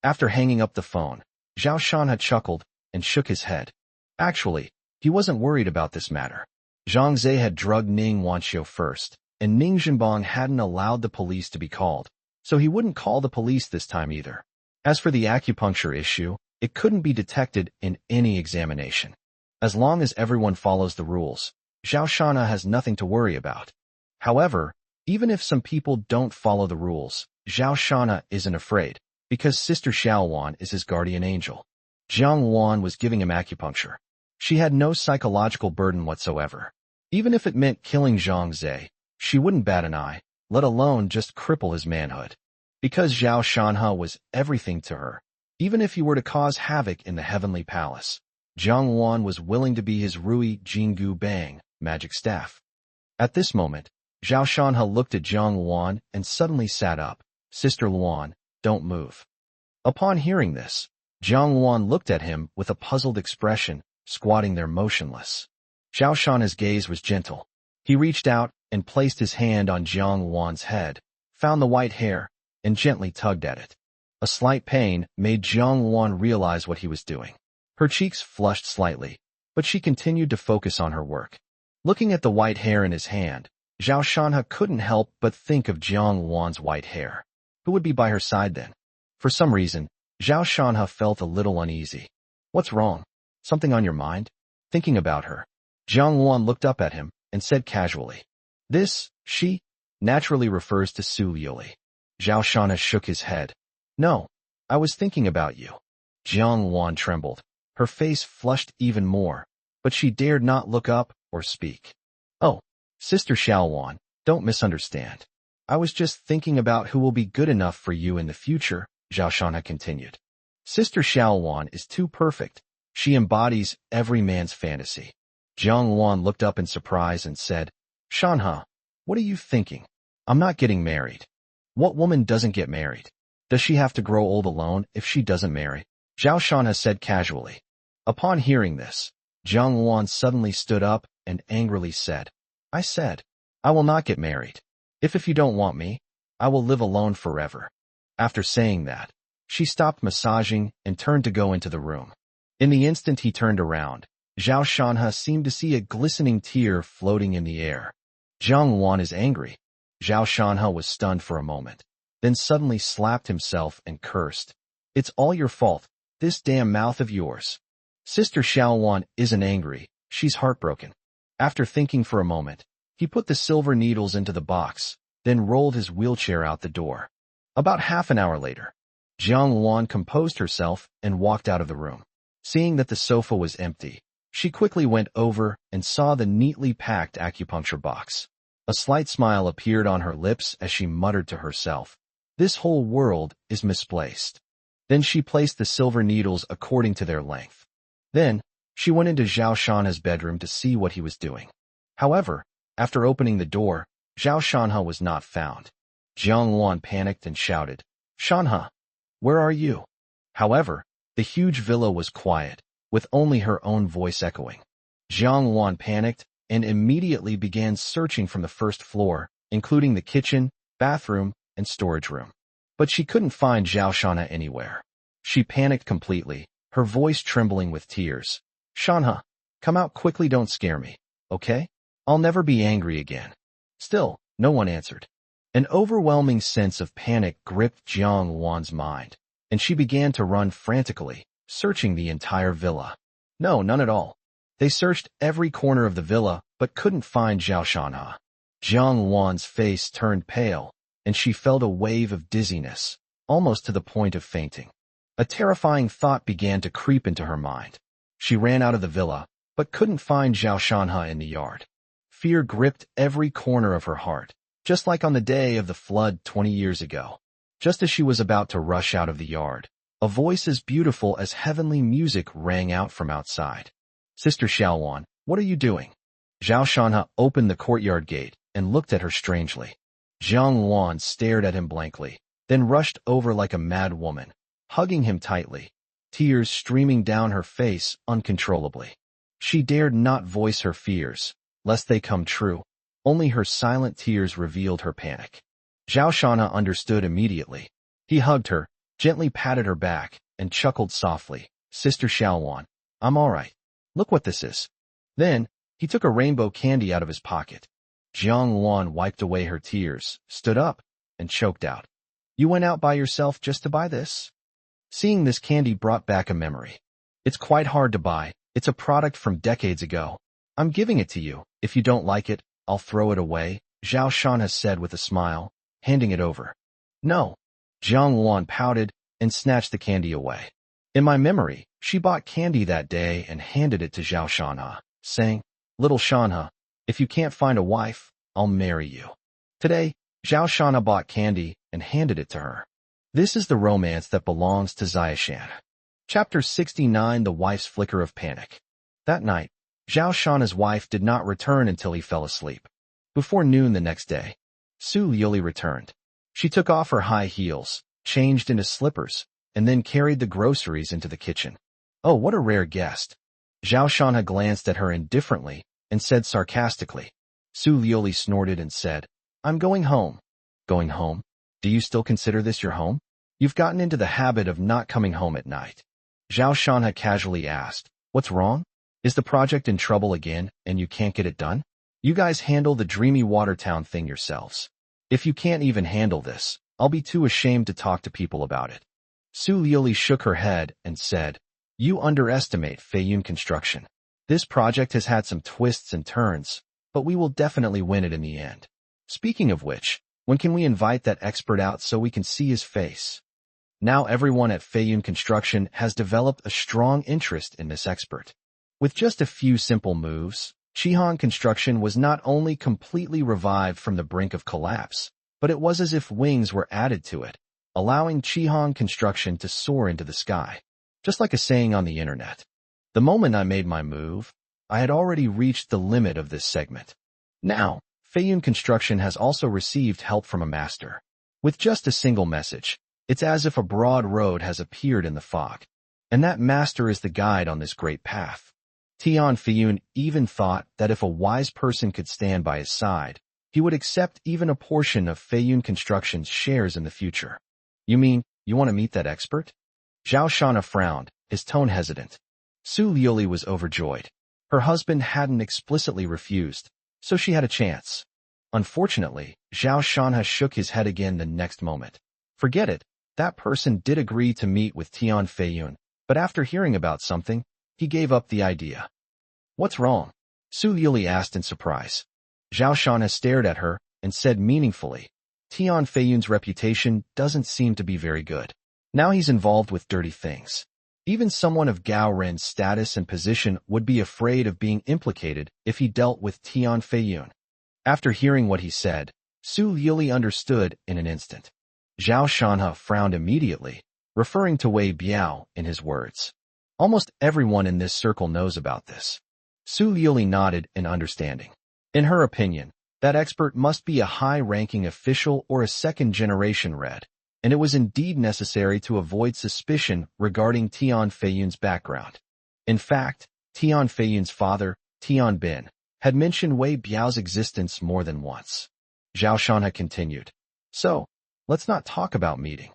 After hanging up the phone, Zhao Shanha chuckled and shook his head. Actually, he wasn't worried about this matter. Zhang Ze had drugged Ning Wanqiu first, and Ning Zhenbang hadn't allowed the police to be called, so he wouldn't call the police this time either. As for the acupuncture issue, it couldn't be detected in any examination. As long as everyone follows the rules, Zhao Shanha has nothing to worry about. However, even if some people don't follow the rules, Zhao Shanha isn't afraid, because Sister Xiaowan is his guardian angel. Jiang Wan was giving him acupuncture. She had no psychological burden whatsoever. Even if it meant killing Zhang Ze, she wouldn't bat an eye, let alone just cripple his manhood. Because Zhao Shanha was everything to her, even if he were to cause havoc in the heavenly palace, Jiang Wan was willing to be his Rui Jinggu Bang magic staff. At this moment, Zhao Shanha looked at Jiang Wan and suddenly sat up. Sister Luan, don't move. Upon hearing this, Jiang Wan looked at him with a puzzled expression, squatting there motionless. Zhao Shanha's gaze was gentle. He reached out and placed his hand on Jiang Wan's head, found the white hair, and gently tugged at it. A slight pain made Jiang Wan realize what he was doing. Her cheeks flushed slightly, but she continued to focus on her work. Looking at the white hair in his hand, Zhao Shanha couldn't help but think of Jiang Wan's white hair. Who would be by her side then? For some reason, Zhao Shanha felt a little uneasy. What's wrong? Something on your mind? Thinking about her, Jiang Wan looked up at him and said casually, This, she, naturally refers to Su Yuli. Zhao Shanha shook his head. No, I was thinking about you. Jiang Wan trembled. Her face flushed even more, but she dared not look up or speak. Oh, Sister Xiaowan, don't misunderstand. I was just thinking about who will be good enough for you in the future, Zhao Shanha continued. Sister Xiaowan is too perfect. She embodies every man's fantasy. Jiang Wan looked up in surprise and said, Shanha, what are you thinking? I'm not getting married. What woman doesn't get married? Does she have to grow old alone if she doesn't marry? Zhao Shanha said casually. Upon hearing this, Jiang Wan suddenly stood up and angrily said, I said, I will not get married. If you don't want me, I will live alone forever. After saying that, she stopped massaging and turned to go into the room. In the instant he turned around, Zhao Shanha seemed to see a glistening tear floating in the air. Jiang Wan is angry. Zhao Shanha was stunned for a moment, then suddenly slapped himself and cursed. It's all your fault, this damn mouth of yours. Sister Xiaowan isn't angry, she's heartbroken. After thinking for a moment, he put the silver needles into the box, then rolled his wheelchair out the door. About half an hour later, Jiang Wan composed herself and walked out of the room. Seeing that the sofa was empty, she quickly went over and saw the neatly packed acupuncture box. A slight smile appeared on her lips as she muttered to herself, This whole world is misplaced. Then she placed the silver needles according to their length. Then, she went into Zhao Shanha's bedroom to see what he was doing. However, after opening the door, Zhao Shanha was not found. Jiang Wan panicked and shouted, Shanha, where are you? However, the huge villa was quiet, with only her own voice echoing. Jiang Wan panicked and immediately began searching from the first floor, including the kitchen, bathroom, and storage room. But she couldn't find Zhao Shanha anywhere. She panicked completely, her voice trembling with tears. Shanha, come out quickly, don't scare me, okay? I'll never be angry again. Still, no one answered. An overwhelming sense of panic gripped Jiang Wan's mind, and she began to run frantically, searching the entire villa. No, none at all. They searched every corner of the villa, but couldn't find Zhao Shanha. Jiang Wan's face turned pale, and she felt a wave of dizziness, almost to the point of fainting. A terrifying thought began to creep into her mind. She ran out of the villa, but couldn't find Zhao Shanha in the yard. Fear gripped every corner of her heart, just like on the day of the flood 20 years ago. Just as she was about to rush out of the yard, a voice as beautiful as heavenly music rang out from outside. Sister Xiaowan, what are you doing? Zhao Shanha opened the courtyard gate and looked at her strangely. Jiang Wan stared at him blankly, then rushed over like a mad woman, hugging him tightly, tears streaming down her face uncontrollably. She dared not voice her fears, lest they come true. Only her silent tears revealed her panic. Zhao Shanha understood immediately. He hugged her, gently patted her back, and chuckled softly. Sister Xiaowan, I'm all right. Look what this is. Then, he took a rainbow candy out of his pocket. Jiang Wan wiped away her tears, stood up, and choked out. You went out by yourself just to buy this? Seeing this candy brought back a memory. It's quite hard to buy. It's a product from decades ago. I'm giving it to you. If you don't like it, I'll throw it away, Zhao Shanha said with a smile, handing it over. No. Jiang Wan pouted and snatched the candy away. In my memory, she bought candy that day and handed it to Zhao Shanha, saying, Little Shanha, if you can't find a wife, I'll marry you. Today, Zhao Shanha bought candy and handed it to her. This is the romance that belongs to Xiaoshan. Chapter 69, The Wife's Flicker of Panic. That night, Zhao Shanha's wife did not return until he fell asleep. Before noon the next day, Su Liuli returned. She took off her high heels, changed into slippers, and then carried the groceries into the kitchen. Oh, what a rare guest. Zhao Shanha glanced at her indifferently and said sarcastically. Su Liuli snorted and said, I'm going home. Going home? Do you still consider this your home? You've gotten into the habit of not coming home at night. Zhao Shanha casually asked, What's wrong? Is the project in trouble again and you can't get it done? You guys handle the dreamy Watertown thing yourselves. If you can't even handle this, I'll be too ashamed to talk to people about it. Su Liuli shook her head and said, You underestimate Feiyun Construction. This project has had some twists and turns, but we will definitely win it in the end. Speaking of which, when can we invite that expert out so we can see his face? Now everyone at Feiyun Construction has developed a strong interest in this expert. With just a few simple moves, Chihan Construction was not only completely revived from the brink of collapse, but it was as if wings were added to it, allowing Chihan Construction to soar into the sky. Just like a saying on the internet. The moment I made my move, I had already reached the limit of this segment. Now, Feiyun Construction has also received help from a master. With just a single message, it's as if a broad road has appeared in the fog. And that master is the guide on this great path. Tian Feiyun even thought that if a wise person could stand by his side, he would accept even a portion of Feiyun Construction's shares in the future. You mean, you want to meet that expert? Zhao Shana frowned, his tone hesitant. Su Liuli was overjoyed. Her husband hadn't explicitly refused, so she had a chance. Unfortunately, Zhao Shanha shook his head again the next moment. Forget it, that person did agree to meet with Tian Feiyun, but after hearing about something, he gave up the idea. What's wrong? Su Liuli asked in surprise. Zhao Shanha stared at her and said meaningfully, Tian Feiyun's reputation doesn't seem to be very good. Now he's involved with dirty things. Even someone of Gao Ren's status and position would be afraid of being implicated if he dealt with Tian Feiyun. After hearing what he said, Su Liuli understood in an instant. Zhao Shanha frowned immediately, referring to Wei Biao in his words. Almost everyone in this circle knows about this. Su Liuli nodded in understanding. In her opinion, that expert must be a high-ranking official or a second-generation Red, and it was indeed necessary to avoid suspicion regarding Tian Feiyun's background. In fact, Tian Feiyun's father, Tian Bin, had mentioned Wei Biao's existence more than once. Zhao Shanha continued. So, let's not talk about meeting.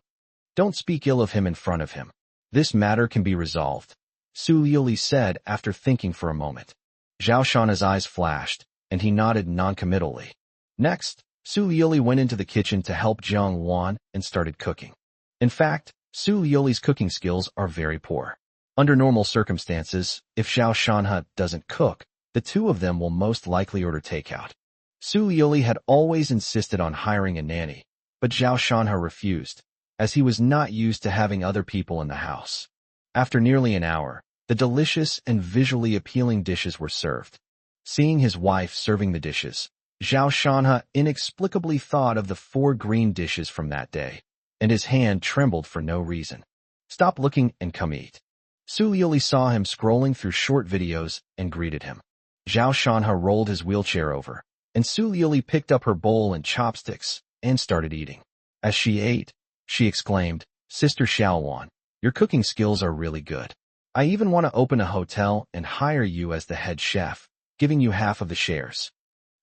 Don't speak ill of him in front of him. This matter can be resolved, Su Liuli said after thinking for a moment. Zhao Shanha's eyes flashed, and he nodded noncommittally. Next, Su Liuli went into the kitchen to help Jiang Wan and started cooking. In fact, Su Liuli's cooking skills are very poor. Under normal circumstances, if Zhao Shanha doesn't cook, the two of them will most likely order takeout. Su Liuli had always insisted on hiring a nanny, but Zhao Shanha refused, as he was not used to having other people in the house. After nearly an hour, the delicious and visually appealing dishes were served. Seeing his wife serving the dishes, Zhao Shanha inexplicably thought of the 4 green dishes from that day, and his hand trembled for no reason. Stop looking and come eat. Su Liuli saw him scrolling through short videos and greeted him. Zhao Shanha rolled his wheelchair over, and Su Liuli picked up her bowl and chopsticks and started eating. As she ate, she exclaimed, Sister Xiaowan, your cooking skills are really good. I even want to open a hotel and hire you as the head chef, giving you half of the shares.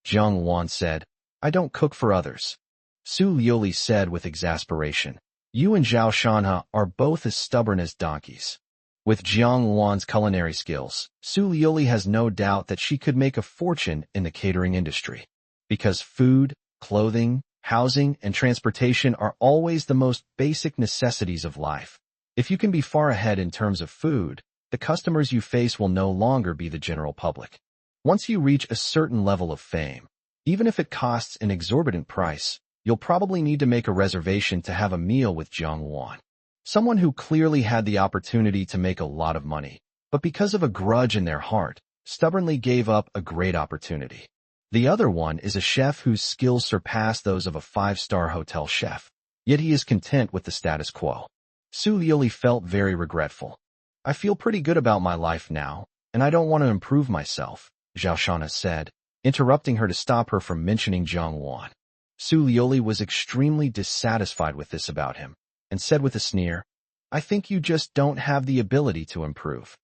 Jiang Wan said, I don't cook for others. Su Liuli said with exasperation, you and Zhao Shanha are both as stubborn as donkeys. With Jiang Wan's culinary skills, Su Liuli has no doubt that she could make a fortune in the catering industry. Because food, clothing, housing, and transportation are always the most basic necessities of life. If you can be far ahead in terms of food, the customers you face will no longer be the general public. Once you reach a certain level of fame, even if it costs an exorbitant price, you'll probably need to make a reservation to have a meal with Jiang Wan. Someone who clearly had the opportunity to make a lot of money, but because of a grudge in their heart, stubbornly gave up a great opportunity. The other one is a chef whose skills surpass those of a 5-star hotel chef, yet he is content with the status quo. Su Liuli felt very regretful. I feel pretty good about my life now, and I don't want to improve myself, Zhao Shanha said, interrupting her to stop her from mentioning Jiang Wan. Su Liuli was extremely dissatisfied with this about him, and said with a sneer, I think you just don't have the ability to improve.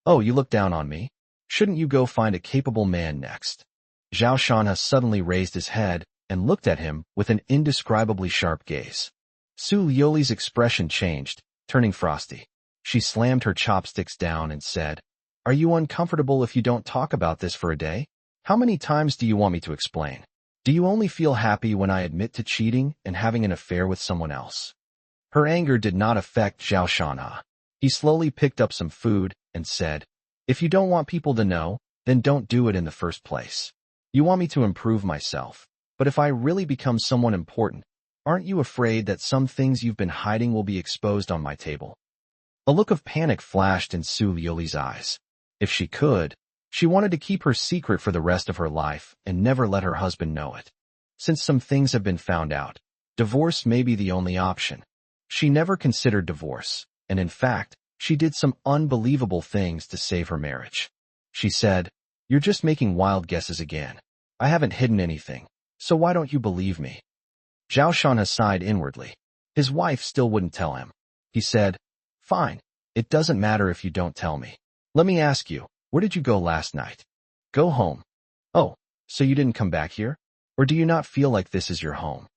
Oh, you look down on me? Shouldn't you go find a capable man next? Zhao Shanha suddenly raised his head and looked at him with an indescribably sharp gaze. Su Liuli's expression changed, turning frosty. She slammed her chopsticks down and said, Are you uncomfortable if you don't talk about this for a day? How many times do you want me to explain? Do you only feel happy when I admit to cheating and having an affair with someone else? Her anger did not affect Zhao Shanha. He slowly picked up some food and said, If you don't want people to know, then don't do it in the first place. You want me to improve myself, but if I really become someone important, Aren't you afraid that some things you've been hiding will be exposed on my table? A look of panic flashed in Su Liuli's eyes. If she could, she wanted to keep her secret for the rest of her life and never let her husband know it. Since some things have been found out, divorce may be the only option. She never considered divorce, and in fact, she did some unbelievable things to save her marriage. She said, "You're just making wild guesses again. I haven't hidden anything, so why don't you believe me?" Zhao Shanha sighed inwardly. His wife still wouldn't tell him. He said, "Fine, it doesn't matter if you don't tell me. Let me ask you, where did you go last night?" "Go home." "Oh, so you didn't come back here? Or do you not feel like this is your home?"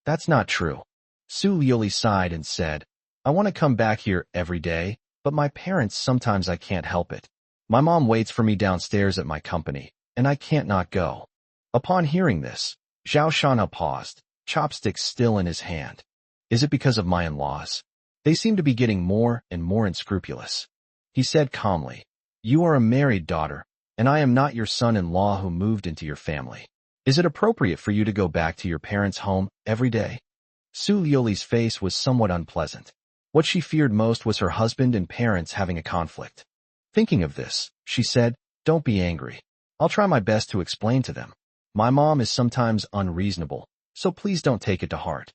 "That's not true." Su Liuli sighed and said, "I want to come back here every day, but my parents sometimes I can't help it. My mom waits for me downstairs at my company, and I can't not go." Upon hearing this, Zhao Shanha paused, chopsticks still in his hand. "Is it because of my in-laws? They seem to be getting more and more unscrupulous." He said calmly, "You are a married daughter, and I am not your son-in-law who moved into your family. Is it appropriate for you to go back to your parents' home every day?" Su Liuli's face was somewhat unpleasant. What she feared most was her husband and parents having a conflict. Thinking of this, she said, "Don't be angry. I'll try my best to explain to them. My mom is sometimes unreasonable, so please don't take it to heart.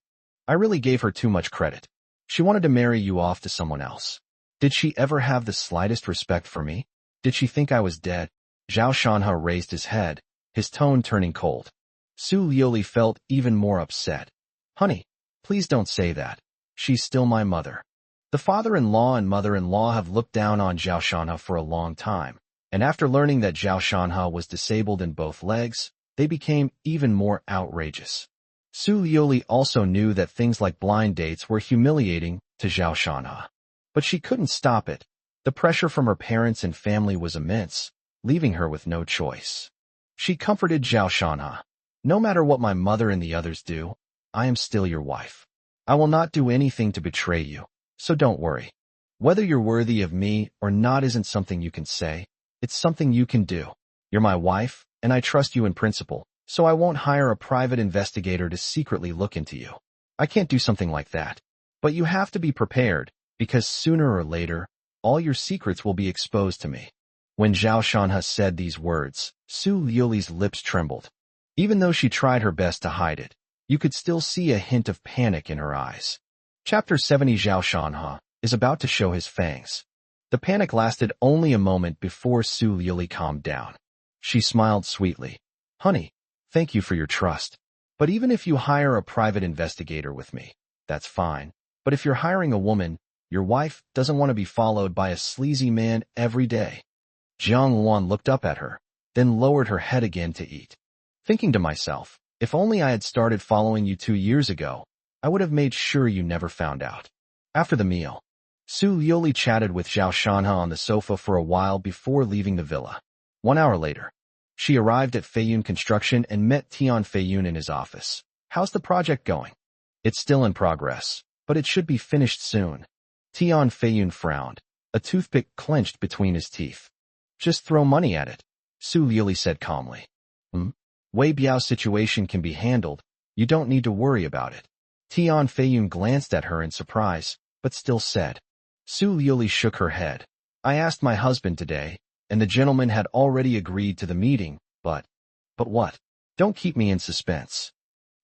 I really gave her too much credit. She wanted to marry you off to someone else. Did she ever have the slightest respect for me? Did she think I was dead?" Zhao Shanha raised his head, his tone turning cold. Su Liuli felt even more upset. "Honey, please don't say that. She's still my mother." The father-in-law and mother-in-law have looked down on Zhao Shanha for a long time, and after learning that Zhao Shanha was disabled in both legs, they became even more outrageous. Su Liuli also knew that things like blind dates were humiliating to Zhao Shanha. But she couldn't stop it. The pressure from her parents and family was immense, leaving her with no choice. She comforted Zhao Shanha. "No matter what my mother and the others do, I am still your wife. I will not do anything to betray you, so don't worry. Whether you're worthy of me or not isn't something you can say. It's something you can do. You're my wife, and I trust you in principle, so I won't hire a private investigator to secretly look into you. I can't do something like that. But you have to be prepared, because sooner or later, all your secrets will be exposed to me." When Zhao Shanha said these words, Su Liuli's lips trembled. Even though she tried her best to hide it, you could still see a hint of panic in her eyes. Chapter 70. Zhao Shanha is about to show his fangs. The panic lasted only a moment before Su Liuli calmed down. She smiled sweetly. "Honey, thank you for your trust. But even if you hire a private investigator with me, that's fine. But if you're hiring a woman, your wife doesn't want to be followed by a sleazy man every day." Jiang Luan looked up at her, then lowered her head again to eat. Thinking to myself, if only I had started following you 2 years ago, I would have made sure you never found out. After the meal, Su Liuli chatted with Zhao Shanha on the sofa for a while before leaving the villa. 1 hour later, she arrived at Feiyun Construction and met Tian Feiyun in his office. "How's the project going?" "It's still in progress, but it should be finished soon." Tian Feiyun frowned, a toothpick clenched between his teeth. "Just throw money at it," Su Liuli said calmly. Wei Biao's situation can be handled. You don't need to worry about it." Tian Feiyun glanced at her in surprise, but still said. Su Liuli shook her head. "I asked my husband today, and the gentleman had already agreed to the meeting, but what? Don't keep me in suspense."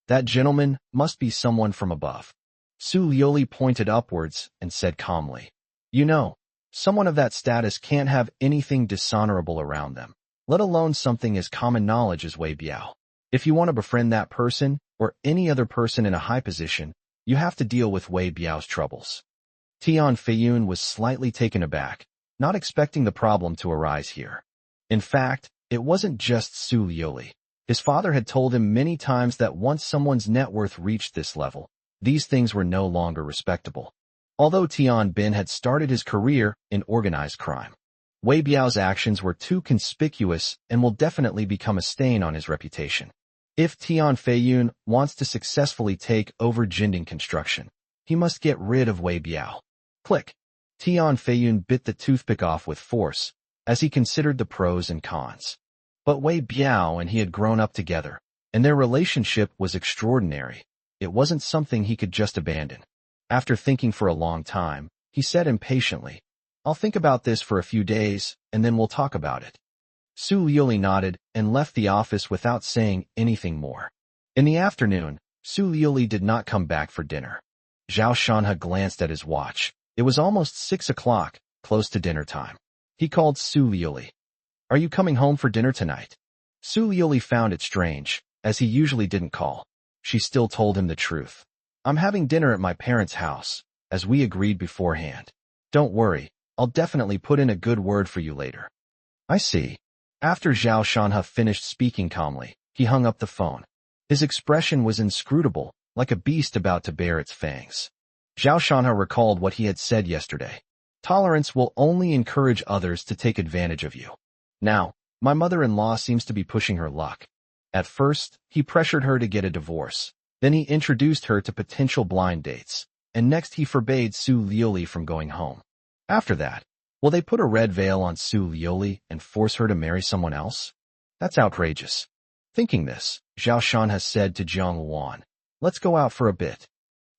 "That gentleman must be someone from above." Su Liuli pointed upwards and said calmly. "You know, someone of that status can't have anything dishonorable around them, let alone something as common knowledge as Wei Biao. If you want to befriend that person, or any other person in a high position, you have to deal with Wei Biao's troubles." Tian Feiyun was slightly taken aback, not expecting the problem to arise here. In fact, it wasn't just Su Liuli. His father had told him many times that once someone's net worth reached this level, these things were no longer respectable. Although Tian Bin had started his career in organized crime, Wei Biao's actions were too conspicuous and will definitely become a stain on his reputation. If Tian Feiyun wants to successfully take over Jinding Construction, he must get rid of Wei Biao. Click. Tian Feiyun bit the toothpick off with force, as he considered the pros and cons. But Wei Biao and he had grown up together, and their relationship was extraordinary. It wasn't something he could just abandon. After thinking for a long time, he said impatiently, "I'll think about this for a few days, and then we'll talk about it." Su Liuli nodded and left the office without saying anything more. In the afternoon, Su Liuli did not come back for dinner. Zhao Shanha glanced at his watch. It was almost 6 o'clock, close to dinner time. He called Su Liuli. "Are you coming home for dinner tonight?" Su Liuli found it strange, as he usually didn't call. She still told him the truth. "I'm having dinner at my parents' house, as we agreed beforehand. Don't worry, I'll definitely put in a good word for you later." "I see." After Zhao Shanha finished speaking calmly, he hung up the phone. His expression was inscrutable, like a beast about to bare its fangs. Zhao Shanha recalled what he had said yesterday. "Tolerance will only encourage others to take advantage of you. Now, my mother-in-law seems to be pushing her luck. At first, he pressured her to get a divorce. Then he introduced her to potential blind dates. And next he forbade Su Liuli from going home. After that, will they put a red veil on Su Liuli and force her to marry someone else? That's outrageous." Thinking this, Zhao Shanha said to Jiang Luan, "Let's go out for a bit."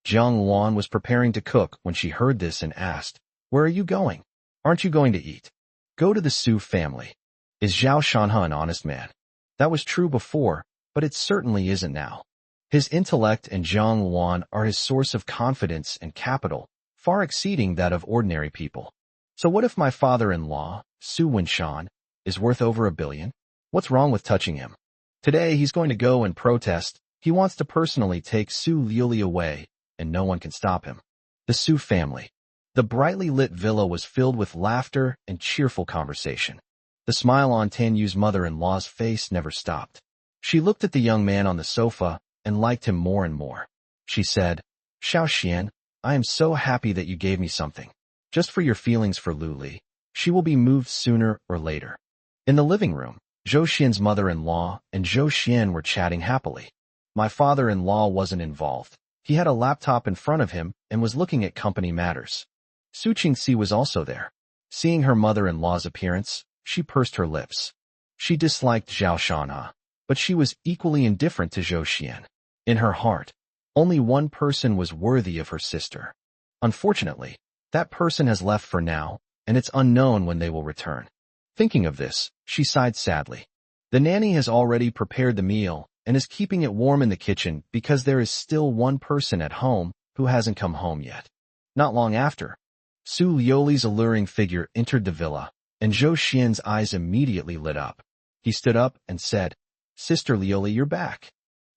Jiang Luan was preparing to cook when she heard this and asked, "Where are you going? Aren't you going to eat?" "Go to the Su family." Is Zhao Shanha an honest man? That was true before, but it certainly isn't now. His intellect and Jiang Luan are his source of confidence and capital, far exceeding that of ordinary people. So what if my father-in-law, Su Winshan, is worth over $1 billion? What's wrong with touching him? Today he's going to go and protest. He wants to personally take Su Liuli away, and no one can stop him. The Su family. The brightly lit villa was filled with laughter and cheerful conversation. The smile on Tan Yu's mother-in-law's face never stopped. She looked at the young man on the sofa and liked him more and more. She said, "Xiao Xian, I am so happy that you gave me something. Just for your feelings for Lu Li. She will be moved sooner or later." In the living room, Zhou Xian's mother-in-law and Zhou Xian were chatting happily. My father-in-law wasn't involved. He had a laptop in front of him and was looking at company matters. Su Qingxi was also there. Seeing her mother-in-law's appearance, she pursed her lips. She disliked Zhao Shanha, but she was equally indifferent to Zhou Xian. In her heart, only one person was worthy of her sister. Unfortunately, that person has left for now, and it's unknown when they will return. Thinking of this, she sighed sadly. The nanny has already prepared the meal and is keeping it warm in the kitchen because there is still one person at home who hasn't come home yet. Not long after, Su Liuli's alluring figure entered the villa, and Zhou Xian's eyes immediately lit up. He stood up and said, "Sister Liuli, you're back."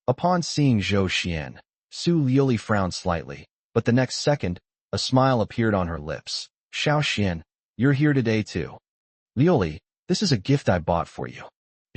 Upon seeing Zhou Xian, Su Liuli frowned slightly, but the next second, a smile appeared on her lips. "Xiao Xian, you're here today too. Liuli, this is a gift I bought for you."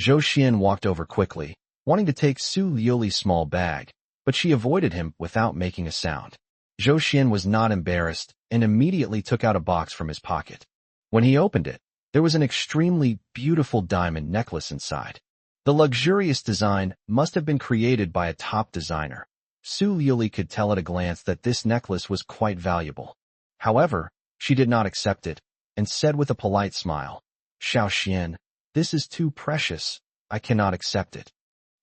Zhou Xian walked over quickly, wanting to take Su Liuli's small bag, but she avoided him without making a sound. Zhou Xian was not embarrassed and immediately took out a box from his pocket. When he opened it, there was an extremely beautiful diamond necklace inside. The luxurious design must have been created by a top designer. Su Liuli could tell at a glance that this necklace was quite valuable. However, she did not accept it, and said with a polite smile, "Xiao Xian, this is too precious. I cannot accept it."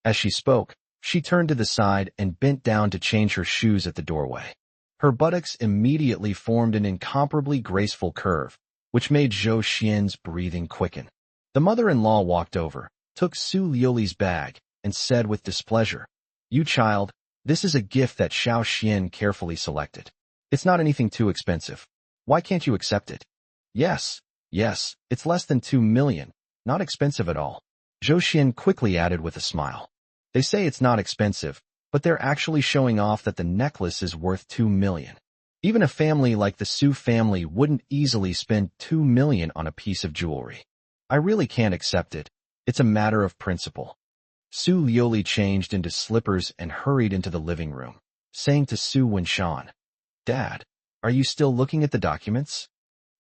As she spoke, she turned to the side and bent down to change her shoes at the doorway. Her buttocks immediately formed an incomparably graceful curve, which made Zhou Xian's breathing quicken. The mother-in-law walked over, took Su Liuli's bag, and said with displeasure, "You child, this is a gift that Xiao Xian carefully selected. It's not anything too expensive. Why can't you accept it?" Yes, it's less than 2 million, not expensive at all." Zhou Xian quickly added with a smile. "They say it's not expensive, but they're actually showing off that the necklace is worth 2 million. Even a family like the Su family wouldn't easily spend 2 million on a piece of jewelry. I really can't accept it. It's a matter of principle." Su Liuli changed into slippers and hurried into the living room, saying to Su Winshan, "Dad, are you still looking at the documents?"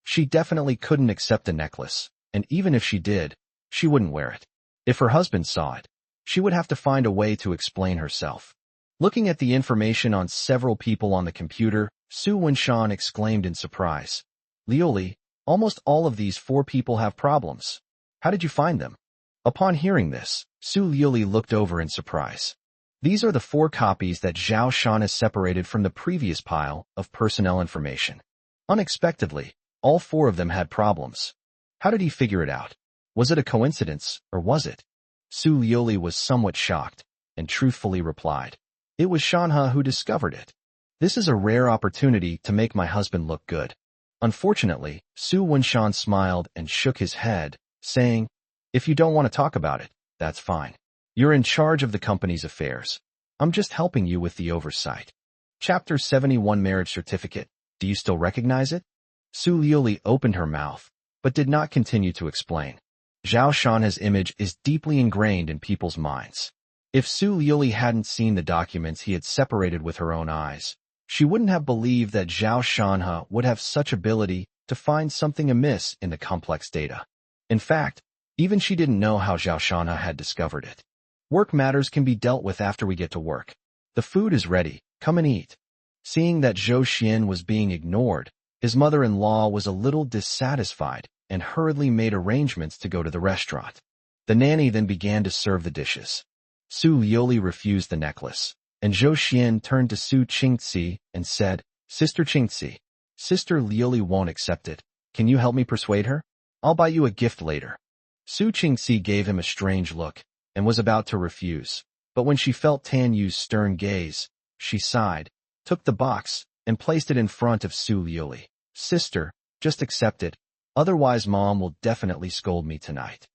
She definitely couldn't accept the necklace, and even if she did, she wouldn't wear it. If her husband saw it, she would have to find a way to explain herself. Looking at the information on several people on the computer, Su Winshan exclaimed in surprise, "Liuli, almost all of these 4 people have problems. How did you find them?" Upon hearing this, Su Liuli looked over in surprise. These are the 4 copies that Zhao Shan has separated from the previous pile of personnel information. Unexpectedly, all 4 of them had problems. How did he figure it out? Was it a coincidence, or was it? Su Liuli was somewhat shocked, and truthfully replied, "It was Shanha who discovered it. This is a rare opportunity to make my husband look good." Unfortunately, Su Wenshan smiled and shook his head, saying, "If you don't want to talk about it, that's fine. You're in charge of the company's affairs. I'm just helping you with the oversight." Chapter 71 Marriage Certificate. Do you still recognize it? Su Liuli opened her mouth, but did not continue to explain. Zhao Shanha's image is deeply ingrained in people's minds. If Su Liuli hadn't seen the documents he had separated with her own eyes, she wouldn't have believed that Zhao Shanha would have such ability to find something amiss in the complex data. In fact, even she didn't know how Zhao Shanha had discovered it. Work matters can be dealt with after we get to work. The food is ready, come and eat. Seeing that Zhou Xian was being ignored, his mother-in-law was a little dissatisfied and hurriedly made arrangements to go to the restaurant. The nanny then began to serve the dishes. Su Liuli refused the necklace, and Zhou Xian turned to Su Qingzi and said, "Sister Qingzi, Sister Liuli won't accept it. Can you help me persuade her? I'll buy you a gift later." Su Qingzi gave him a strange look and was about to refuse, but when she felt Tan Yu's stern gaze, she sighed, took the box, and placed it in front of Su Liuli. "Sister, just accept it, otherwise Mom will definitely scold me tonight."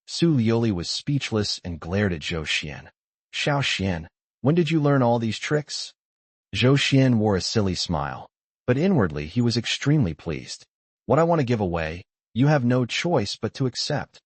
Su Liuli was speechless and glared at Zhou Xian. "Xiao Xian, when did you learn all these tricks?" Zhou Xian wore a silly smile, but inwardly he was extremely pleased. "What I want to give away, you have no choice but to accept.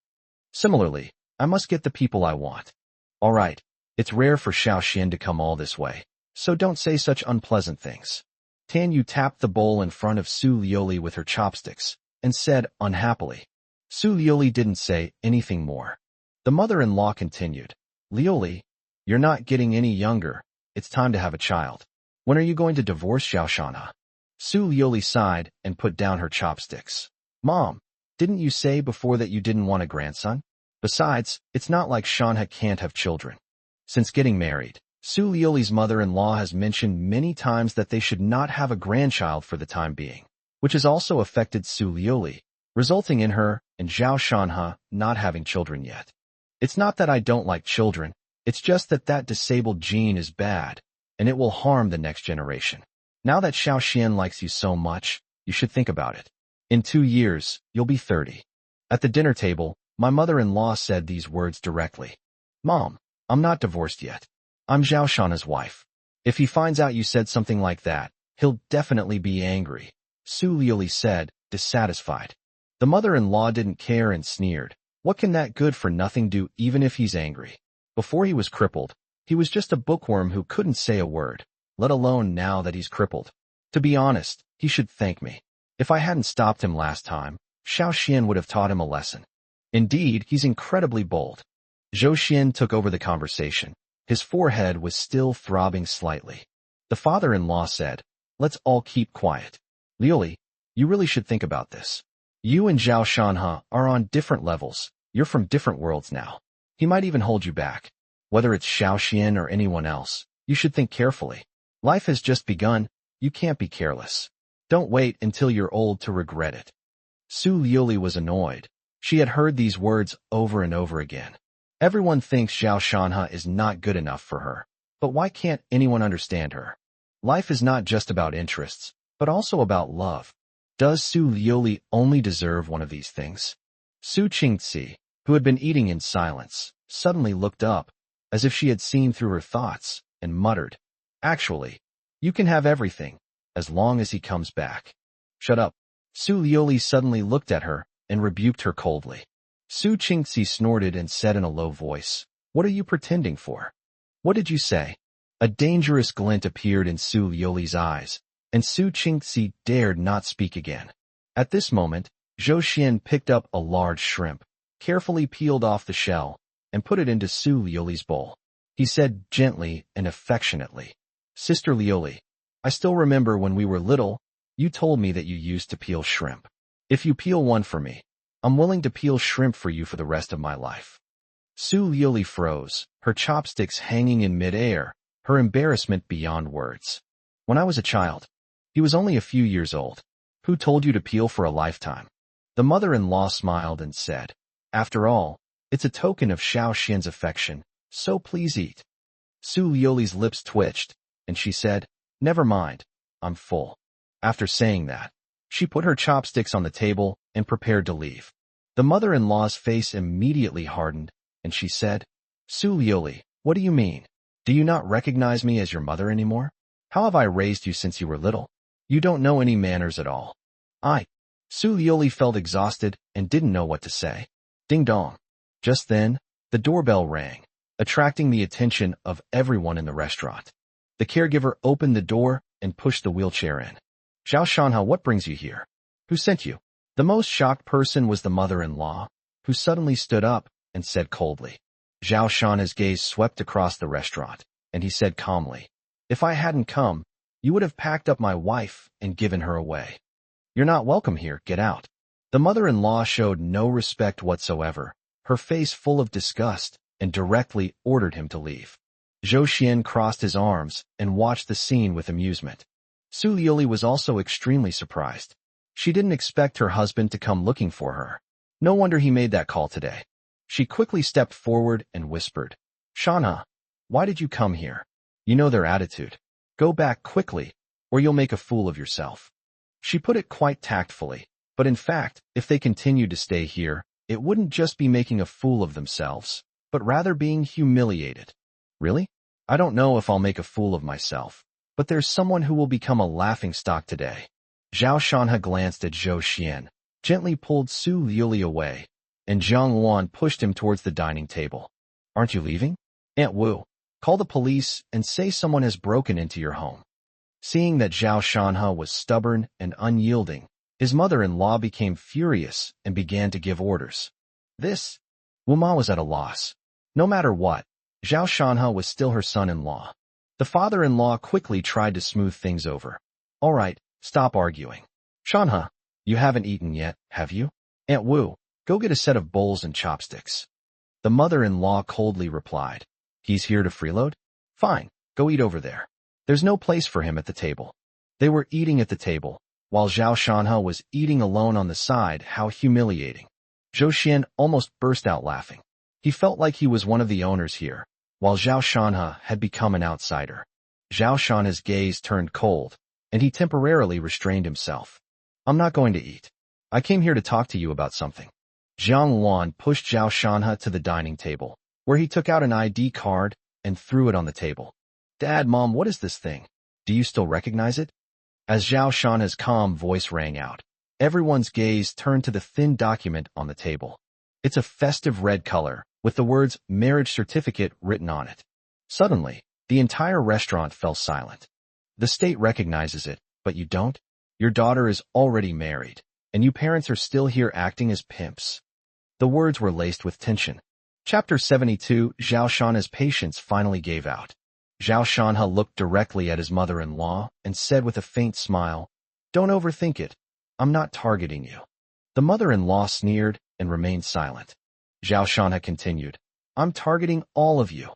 Similarly, I must get the people I want. All right, it's rare for Xiao Xian to come all this way, so don't say such unpleasant things." Tan Yu tapped the bowl in front of Su Liuli with her chopsticks and said unhappily. Su Liuli didn't say anything more. The mother-in-law continued, "Liuli, you're not getting any younger. It's time to have a child. When are you going to divorce Zhao Shanha?" Su Liuli sighed and put down her chopsticks. "Mom, didn't you say before that you didn't want a grandson? Besides, it's not like Shanha can't have children." Since getting married, Su Liuli's mother-in-law has mentioned many times that they should not have a grandchild for the time being, which has also affected Su Liuli, resulting in her and Zhao Shanha not having children yet. "It's not that I don't like children, it's just that disabled gene is bad, and it will harm the next generation. Now that Xiao Xian likes you so much, you should think about it. In 2 years, you'll be 30. At the dinner table, my mother-in-law said these words directly. "Mom, I'm not divorced yet. I'm Zhao Shanha's wife. If he finds out you said something like that, he'll definitely be angry," Su Liuli said, dissatisfied. The mother-in-law didn't care and sneered. "What can that good-for-nothing do even if he's angry? Before he was crippled, he was just a bookworm who couldn't say a word, let alone now that he's crippled. To be honest, he should thank me. If I hadn't stopped him last time, Xiao Xian would have taught him a lesson. Indeed, he's incredibly bold." Zhou Xian took over the conversation. His forehead was still throbbing slightly. The father-in-law said, "Let's all keep quiet. Liuli, you really should think about this. You and Zhao Shanha are on different levels. You're from different worlds now. He might even hold you back. Whether it's Xiao Xian or anyone else, you should think carefully. Life has just begun. You can't be careless. Don't wait until you're old to regret it." Su Liuli was annoyed. She had heard these words over and over again. Everyone thinks Zhao Shanha is not good enough for her, but why can't anyone understand her? Life is not just about interests, but also about love. Does Su Liuli only deserve one of these things? Su Qingzi, who had been eating in silence, suddenly looked up, as if she had seen through her thoughts, and muttered, "Actually, you can have everything, as long as he comes back." "Shut up." Su Liuli suddenly looked at her and rebuked her coldly. Su Qingzi snorted and said in a low voice, "What are you pretending for? What did you say?" A dangerous glint appeared in Su Liuli's eyes, and Su Qingzi dared not speak again. At this moment, Zhou Xian picked up a large shrimp, carefully peeled off the shell, and put it into Su Liuli's bowl. He said gently and affectionately, "Sister Liuli, I still remember when we were little, you told me that you used to peel shrimp. If you peel one for me, I'm willing to peel shrimp for you for the rest of my life." Su Liuli froze, her chopsticks hanging in midair, her embarrassment beyond words. When I was a child. He was only a few years old. Who told you to peel for a lifetime? The mother-in-law smiled and said, after all, it's a token of Xiao Xian's affection, so please eat. Su Liuli's lips twitched, and she said, never mind, I'm full. After saying that, she put her chopsticks on the table and prepared to leave. The mother-in-law's face immediately hardened, and she said, Su Liuli, what do you mean? Do you not recognize me as your mother anymore? How have I raised you since you were little? You don't know any manners at all. Su Liuli felt exhausted and didn't know what to say. Ding dong. Just then, the doorbell rang, attracting the attention of everyone in the restaurant. The caregiver opened the door and pushed the wheelchair in. Zhao Shanha, what brings you here? Who sent you? The most shocked person was the mother-in-law, who suddenly stood up and said coldly. Zhao Shanha's gaze swept across the restaurant, and he said calmly, if I hadn't come, you would have packed up my wife and given her away. You're not welcome here, get out. The mother-in-law showed no respect whatsoever, her face full of disgust, and directly ordered him to leave. Zhou Xian crossed his arms and watched the scene with amusement. Su Liuli was also extremely surprised. She didn't expect her husband to come looking for her. No wonder he made that call today. She quickly stepped forward and whispered, Shanha, why did you come here? You know their attitude. Go back quickly, or you'll make a fool of yourself. She put it quite tactfully, but in fact, if they continued to stay here, it wouldn't just be making a fool of themselves, but rather being humiliated. Really? I don't know if I'll make a fool of myself, but there's someone who will become a laughingstock today. Zhao Shanha glanced at Zhou Xian, gently pulled Su Liuli away, and Zhang Wan pushed him towards the dining table. Aren't you leaving? Aunt Wu, call the police and say someone has broken into your home. Seeing that Zhao Shanha was stubborn and unyielding, his mother-in-law became furious and began to give orders. Wu Ma was at a loss. No matter what, Zhao Shanha was still her son-in-law. The father-in-law quickly tried to smooth things over. All right, stop arguing. Shanha, you haven't eaten yet, have you? Aunt Wu, go get a set of bowls and chopsticks. The mother-in-law coldly replied. He's here to freeload? Fine, go eat over there. There's no place for him at the table. They were eating at the table, while Zhao Shanha was eating alone on the side. How humiliating. Zhou Xian almost burst out laughing. He felt like he was one of the owners here, while Zhao Shanha had become an outsider. Zhao Shanha's gaze turned cold, and he temporarily restrained himself. I'm not going to eat. I came here to talk to you about something. Zhang Wan pushed Zhao Shanha to the dining table, where he took out an ID card and threw it on the table. Dad, Mom, what is this thing? Do you still recognize it? As Zhao Shanha's calm voice rang out, everyone's gaze turned to the thin document on the table. It's a festive red color, with the words marriage certificate written on it. Suddenly, the entire restaurant fell silent. The state recognizes it, but you don't? Your daughter is already married, and you parents are still here acting as pimps. The words were laced with tension. Chapter 72, Zhao Shanha's patience finally gave out. Zhao Shanha looked directly at his mother-in-law and said with a faint smile, Don't overthink it. I'm not targeting you. The mother-in-law sneered and remained silent. Zhao Shanha continued, I'm targeting all of you.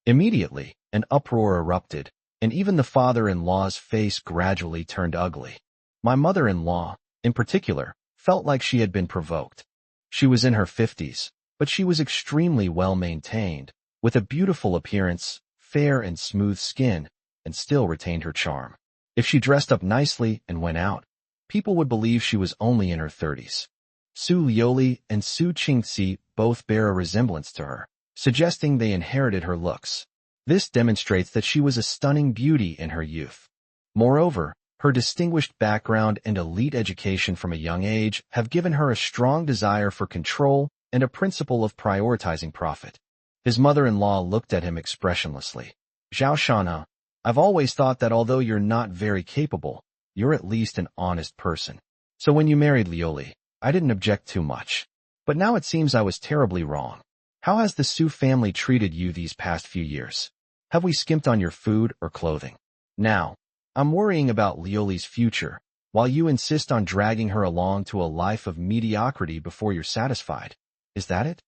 Immediately, an uproar erupted, and even the father-in-law's face gradually turned ugly. My mother-in-law, in particular, felt like she had been provoked. She was in her 50s, but she was extremely well-maintained, with a beautiful appearance, fair and smooth skin, and still retained her charm. If she dressed up nicely and went out, people would believe she was only in her 30s. Su Liuli and Su Qingxi both bear a resemblance to her, suggesting they inherited her looks. This demonstrates that she was a stunning beauty in her youth. Moreover, her distinguished background and elite education from a young age have given her a strong desire for control and a principle of prioritizing profit. His mother-in-law looked at him expressionlessly. Zhao Shanha, I've always thought that although you're not very capable, you're at least an honest person. So when you married Liuli, I didn't object too much. But now it seems I was terribly wrong. How has the Su family treated you these past few years? Have we skimped on your food or clothing? Now, I'm worrying about Liuli's future, while you insist on dragging her along to a life of mediocrity before you're satisfied. Is that it?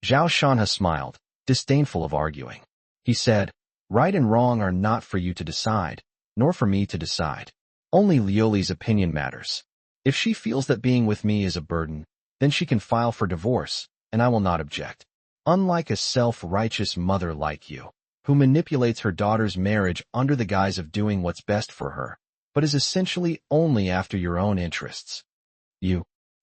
Zhao Shanha smiled, disdainful of arguing. He said, right and wrong are not for you to decide, nor for me to decide. Only Liuli's opinion matters. If she feels that being with me is a burden, then she can file for divorce, and I will not object. Unlike a self-righteous mother like you, who manipulates her daughter's marriage under the guise of doing what's best for her, but is essentially only after your own interests.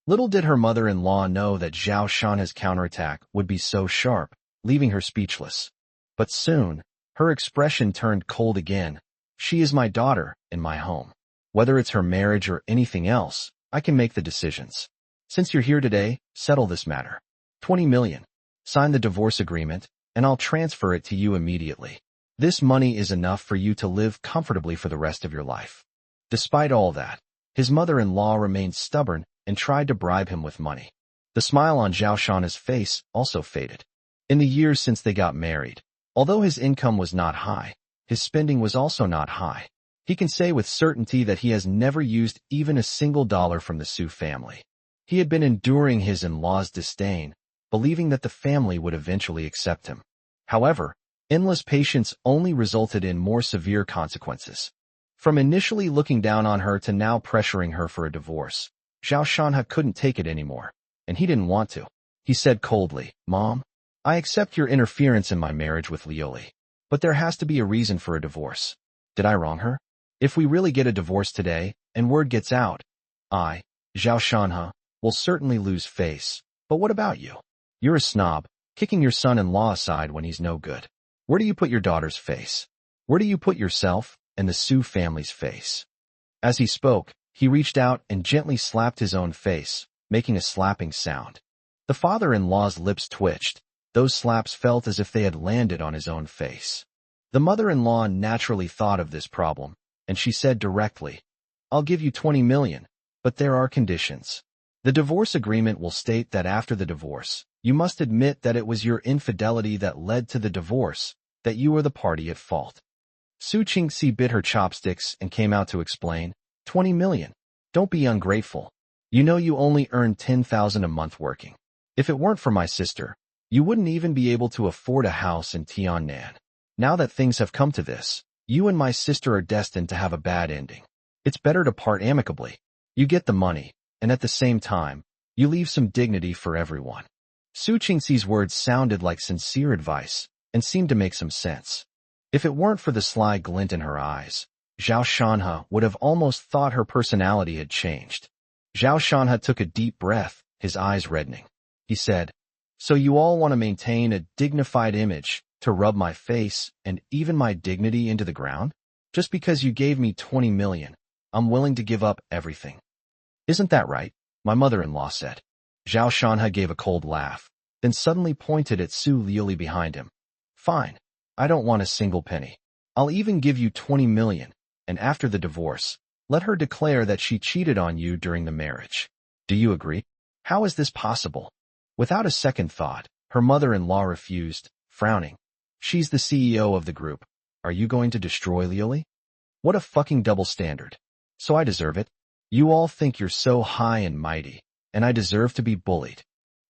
Little did her mother-in-law know that Zhao Shanha's counterattack would be so sharp, leaving her speechless. But soon, her expression turned cold again. She is my daughter, in my home. Whether it's her marriage or anything else, I can make the decisions. Since you're here today, settle this matter. 20 million. Sign the divorce agreement, and I'll transfer it to you immediately. This money is enough for you to live comfortably for the rest of your life. Despite all that, his mother-in-law remained stubborn and tried to bribe him with money. The smile on Zhao Shanha's face also faded. In the years since they got married, although his income was not high, his spending was also not high. He can say with certainty that he has never used even a single dollar from the Su family. He had been enduring his in-law's disdain, believing that the family would eventually accept him. However, endless patience only resulted in more severe consequences. From initially looking down on her to now pressuring her for a divorce, Zhao Shanha couldn't take it anymore, and he didn't want to. He said coldly, Mom, I accept your interference in my marriage with Liuli, but there has to be a reason for a divorce. Did I wrong her? If we really get a divorce today, and word gets out, I, Zhao Shanha, will certainly lose face. But what about you? You're a snob, kicking your son-in-law aside when he's no good. Where do you put your daughter's face? Where do you put yourself and the Su family's face? As he spoke, he reached out and gently slapped his own face, making a slapping sound. The father-in-law's lips twitched. Those slaps felt as if they had landed on his own face. The mother-in-law naturally thought of this problem, and she said directly, I'll give you 20 million, but there are conditions. The divorce agreement will state that after the divorce, you must admit that it was your infidelity that led to the divorce, that you were the party at fault. Su Qingxi bit her chopsticks and came out to explain, 20 million. Don't be ungrateful. You know you only earn 10,000 a month working. If it weren't for my sister, you wouldn't even be able to afford a house in Tiannan. Now that things have come to this, you and my sister are destined to have a bad ending. It's better to part amicably. You get the money, and at the same time, you leave some dignity for everyone. Su Qingxi's words sounded like sincere advice, and seemed to make some sense. If it weren't for the sly glint in her eyes, Zhao Shanha would have almost thought her personality had changed. Zhao Shanha took a deep breath, his eyes reddening. He said, So you all want to maintain a dignified image, to rub my face and even my dignity into the ground? Just because you gave me 20 million, I'm willing to give up everything. Isn't that right? My mother-in-law said. Zhao Shanha gave a cold laugh, then suddenly pointed at Su Liuli behind him. Fine. I don't want a single penny. I'll even give you 20 million, and after the divorce, let her declare that she cheated on you during the marriage. Do you agree? How is this possible? Without a second thought, her mother-in-law refused, frowning. She's the CEO of the group. Are you going to destroy Liuli? What a fucking double standard. So I deserve it. You all think you're so high and mighty, and I deserve to be bullied.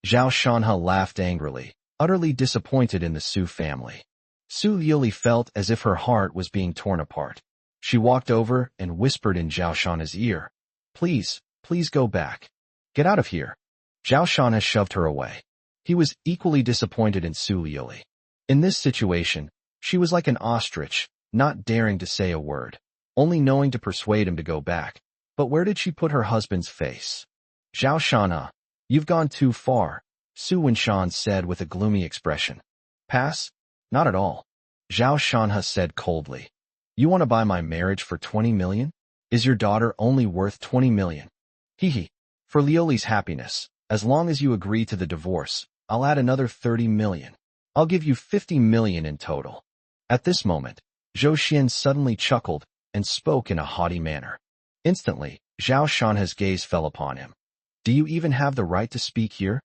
Zhao Shanha laughed angrily, utterly disappointed in the Su family. Su Liuli felt as if her heart was being torn apart. She walked over and whispered in Zhao Shanha's ear, Please go back. Get out of here. Zhao Shanha shoved her away. He was equally disappointed in Su Liuli. In this situation, she was like an ostrich, not daring to say a word, only knowing to persuade him to go back. But where did she put her husband's face? Zhao Shanha, you've gone too far, Su Winshan said with a gloomy expression. Pass? Not at all. Zhao Shanha said coldly. You want to buy my marriage for 20 million? Is your daughter only worth 20 million? Hee. For Liuli's happiness, as long as you agree to the divorce, I'll add another 30 million. I'll give you 50 million in total. At this moment, Zhou Xian suddenly chuckled and spoke in a haughty manner. Instantly, Zhao Shanha's gaze fell upon him. Do you even have the right to speak here?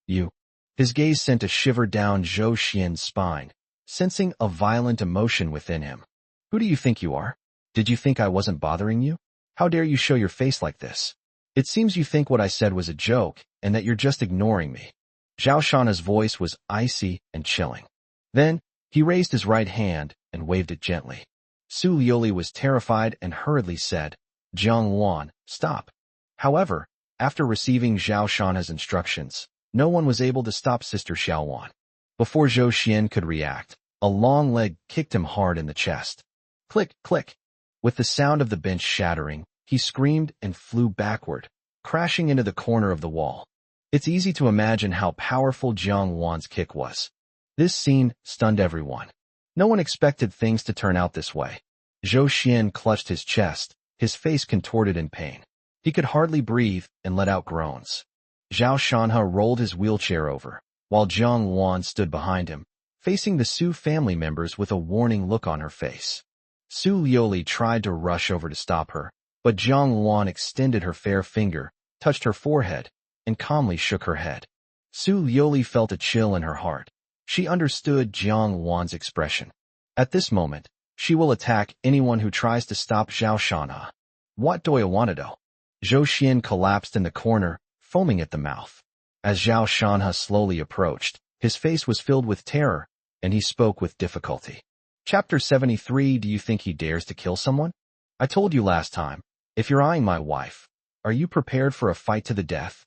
You. His gaze sent a shiver down Zhou Xian's spine, sensing a violent emotion within him. Who do you think you are? Did you think I wasn't bothering you? How dare you show your face like this? It seems you think what I said was a joke, and that you're just ignoring me. Zhao Shana's voice was icy and chilling. Then, he raised his right hand and waved it gently. Su Liuli was terrified and hurriedly said, Jiang Wan, stop. However, after receiving Zhao Shana's instructions, no one was able to stop Sister Xiao Wan. Before Zhou Xian could react, a long leg kicked him hard in the chest. Click, click. With the sound of the bench shattering, he screamed and flew backward, crashing into the corner of the wall. It's easy to imagine how powerful Jiang Wan's kick was. This scene stunned everyone. No one expected things to turn out this way. Zhou Xian clutched his chest, his face contorted in pain. He could hardly breathe and let out groans. Zhao Shanha rolled his wheelchair over, while Jiang Wan stood behind him, facing the Su family members with a warning look on her face. Su Liuli tried to rush over to stop her, but Jiang Wan extended her fair finger, touched her forehead, and calmly shook her head. Su Liuli felt a chill in her heart. She understood Jiang Wan's expression. At this moment, she will attack anyone who tries to stop Zhao Shanha. What do you want to do? Zhou Xian collapsed in the corner, foaming at the mouth. As Zhao Shanha slowly approached, his face was filled with terror, and he spoke with difficulty. Chapter 73. Do you think he dares to kill someone? I told you last time, if you're eyeing my wife, are you prepared for a fight to the death?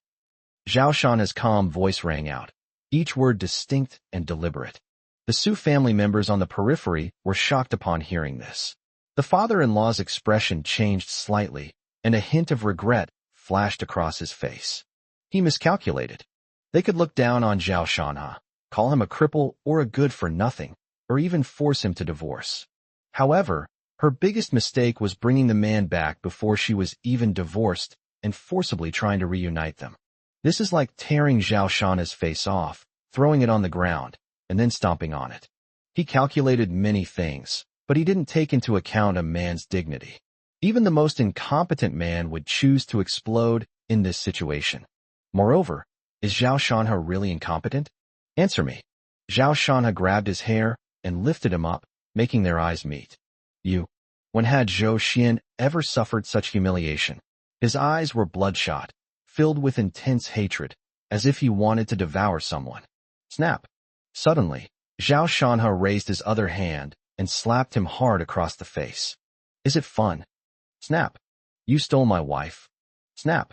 Zhao Shanha's calm voice rang out, each word distinct and deliberate. The Su family members on the periphery were shocked upon hearing this. The father-in-law's expression changed slightly, and a hint of regret flashed across his face. He miscalculated. They could look down on Zhao Shanha, call him a cripple or a good-for-nothing, or even force him to divorce. However, her biggest mistake was bringing the man back before she was even divorced and forcibly trying to reunite them. This is like tearing Zhao Shanha's face off, throwing it on the ground, and then stomping on it. He calculated many things, but he didn't take into account a man's dignity. Even the most incompetent man would choose to explode in this situation. Moreover, is Zhao Shanha really incompetent? Answer me. Zhao Shanha grabbed his hair and lifted him up, making their eyes meet. When had Zhou Xian ever suffered such humiliation? His eyes were bloodshot, filled with intense hatred, as if he wanted to devour someone. Snap! Suddenly, Zhao Shanha raised his other hand and slapped him hard across the face. Is it fun? Snap! You stole my wife. Snap!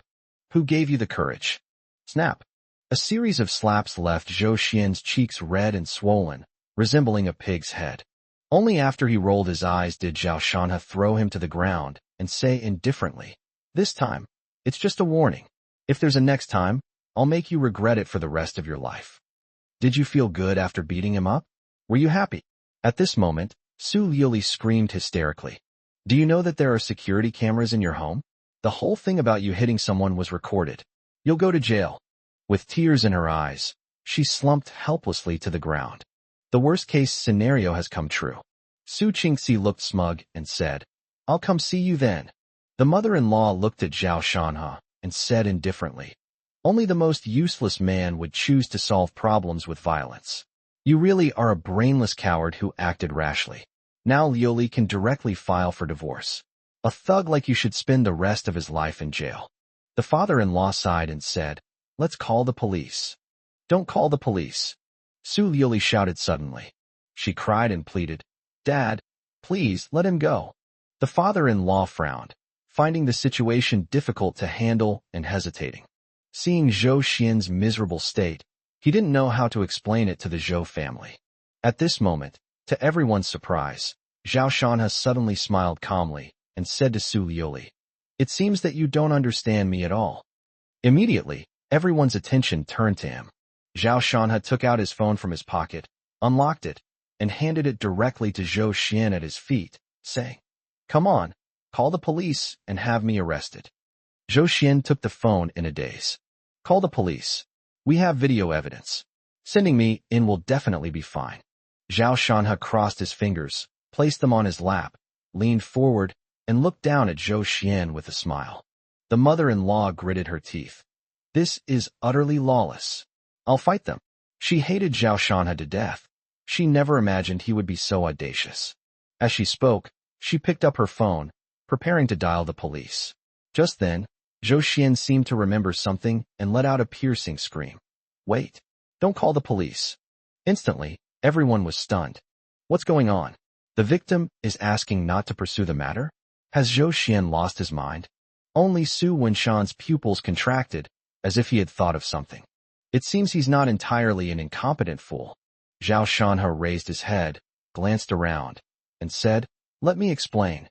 Who gave you the courage? Snap! A series of slaps left Zhou Xian's cheeks red and swollen, resembling a pig's head. Only after he rolled his eyes did Zhao Shanha throw him to the ground and say indifferently, This time, it's just a warning. If there's a next time, I'll make you regret it for the rest of your life. Did you feel good after beating him up? Were you happy? At this moment, Su Liuli screamed hysterically. Do you know that there are security cameras in your home? The whole thing about you hitting someone was recorded. You'll go to jail. With tears in her eyes, she slumped helplessly to the ground. The worst-case scenario has come true. Su Qingxi looked smug and said, I'll come see you then. The mother-in-law looked at Zhao Shanha and said indifferently, Only the most useless man would choose to solve problems with violence. You really are a brainless coward who acted rashly. Now Liuli can directly file for divorce. A thug like you should spend the rest of his life in jail. The father-in-law sighed and said, Let's call the police. Don't call the police. Su Liuli shouted suddenly. She cried and pleaded, Dad, please let him go. The father-in-law frowned, finding the situation difficult to handle and hesitating. Seeing Zhou Xian's miserable state, he didn't know how to explain it to the Zhou family. At this moment, to everyone's surprise, Zhao Shanha suddenly smiled calmly and said to Su Liuli, It seems that you don't understand me at all. Immediately, everyone's attention turned to him. Zhao Shanha took out his phone from his pocket, unlocked it, and handed it directly to Zhou Xian at his feet, saying, Come on, call the police and have me arrested. Zhou Xian took the phone in a daze. Call the police. We have video evidence. Sending me in will definitely be fine. Zhao Shanha crossed his fingers, placed them on his lap, leaned forward, and looked down at Zhou Xian with a smile. The mother-in-law gritted her teeth. This is utterly lawless. I'll fight them. She hated Zhao Shanha to death. She never imagined he would be so audacious. As she spoke, she picked up her phone, preparing to dial the police. Just then, Zhou Xian seemed to remember something and let out a piercing scream. Wait. Don't call the police. Instantly, everyone was stunned. What's going on? The victim is asking not to pursue the matter? Has Zhou Xian lost his mind? Only Su Wenshan's pupils contracted, as if he had thought of something. It seems he's not entirely an incompetent fool. Zhao Shanhe raised his head, glanced around, and said, "Let me explain.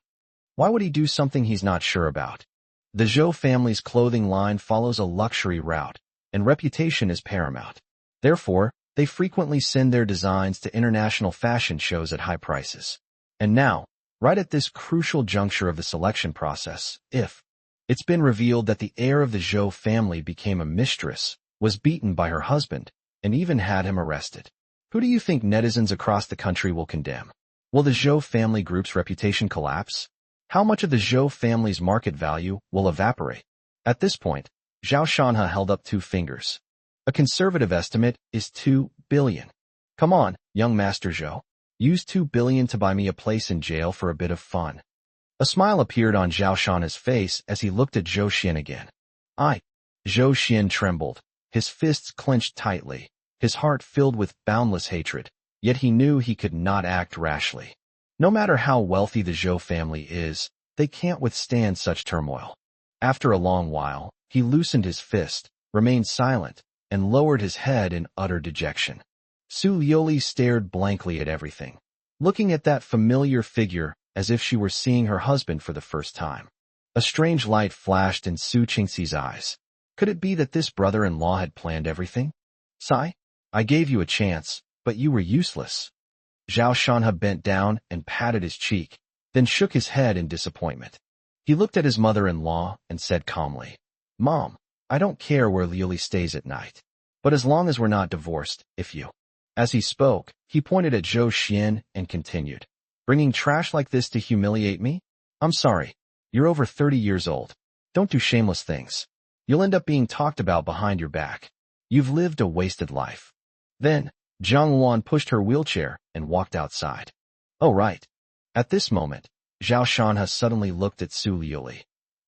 Why would he do something he's not sure about? The Zhou family's clothing line follows a luxury route, and reputation is paramount. Therefore, they frequently send their designs to international fashion shows at high prices. And now, right at this crucial juncture of the selection process, if it's been revealed that the heir of the Zhou family became a mistress, was beaten by her husband, and even had him arrested. Who do you think netizens across the country will condemn? Will the Zhou family group's reputation collapse? How much of the Zhou family's market value will evaporate?" At this point, Zhao Shanhe held up 2 fingers. "A conservative estimate is 2 billion. Come on, young Master Zhou. Use 2 billion to buy me a place in jail for a bit of fun." A smile appeared on Zhao Shanhe's face as he looked at Zhou Xian again. Zhou Xian trembled, his fists clenched tightly, his heart filled with boundless hatred, yet he knew he could not act rashly. No matter how wealthy the Zhou family is, they can't withstand such turmoil. After a long while, he loosened his fist, remained silent, and lowered his head in utter dejection. Su Liuli stared blankly at everything, looking at that familiar figure as if she were seeing her husband for the first time. A strange light flashed in Su Qingxi's eyes. Could it be that this brother-in-law had planned everything? "Sai, I gave you a chance, but you were useless." Zhao Shanhe bent down and patted his cheek, then shook his head in disappointment. He looked at his mother-in-law and said calmly, "Mom, I don't care where Liuli stays at night. But as long as we're not divorced, if you—" As he spoke, he pointed at Zhou Xian and continued, "Bringing trash like this to humiliate me? I'm sorry. You're over 30 years old. Don't do shameless things. You'll end up being talked about behind your back. You've lived a wasted life." Then, Zhang Luan pushed her wheelchair and walked outside. "Oh right." At this moment, Zhao Shanhe suddenly looked at Su Liuli.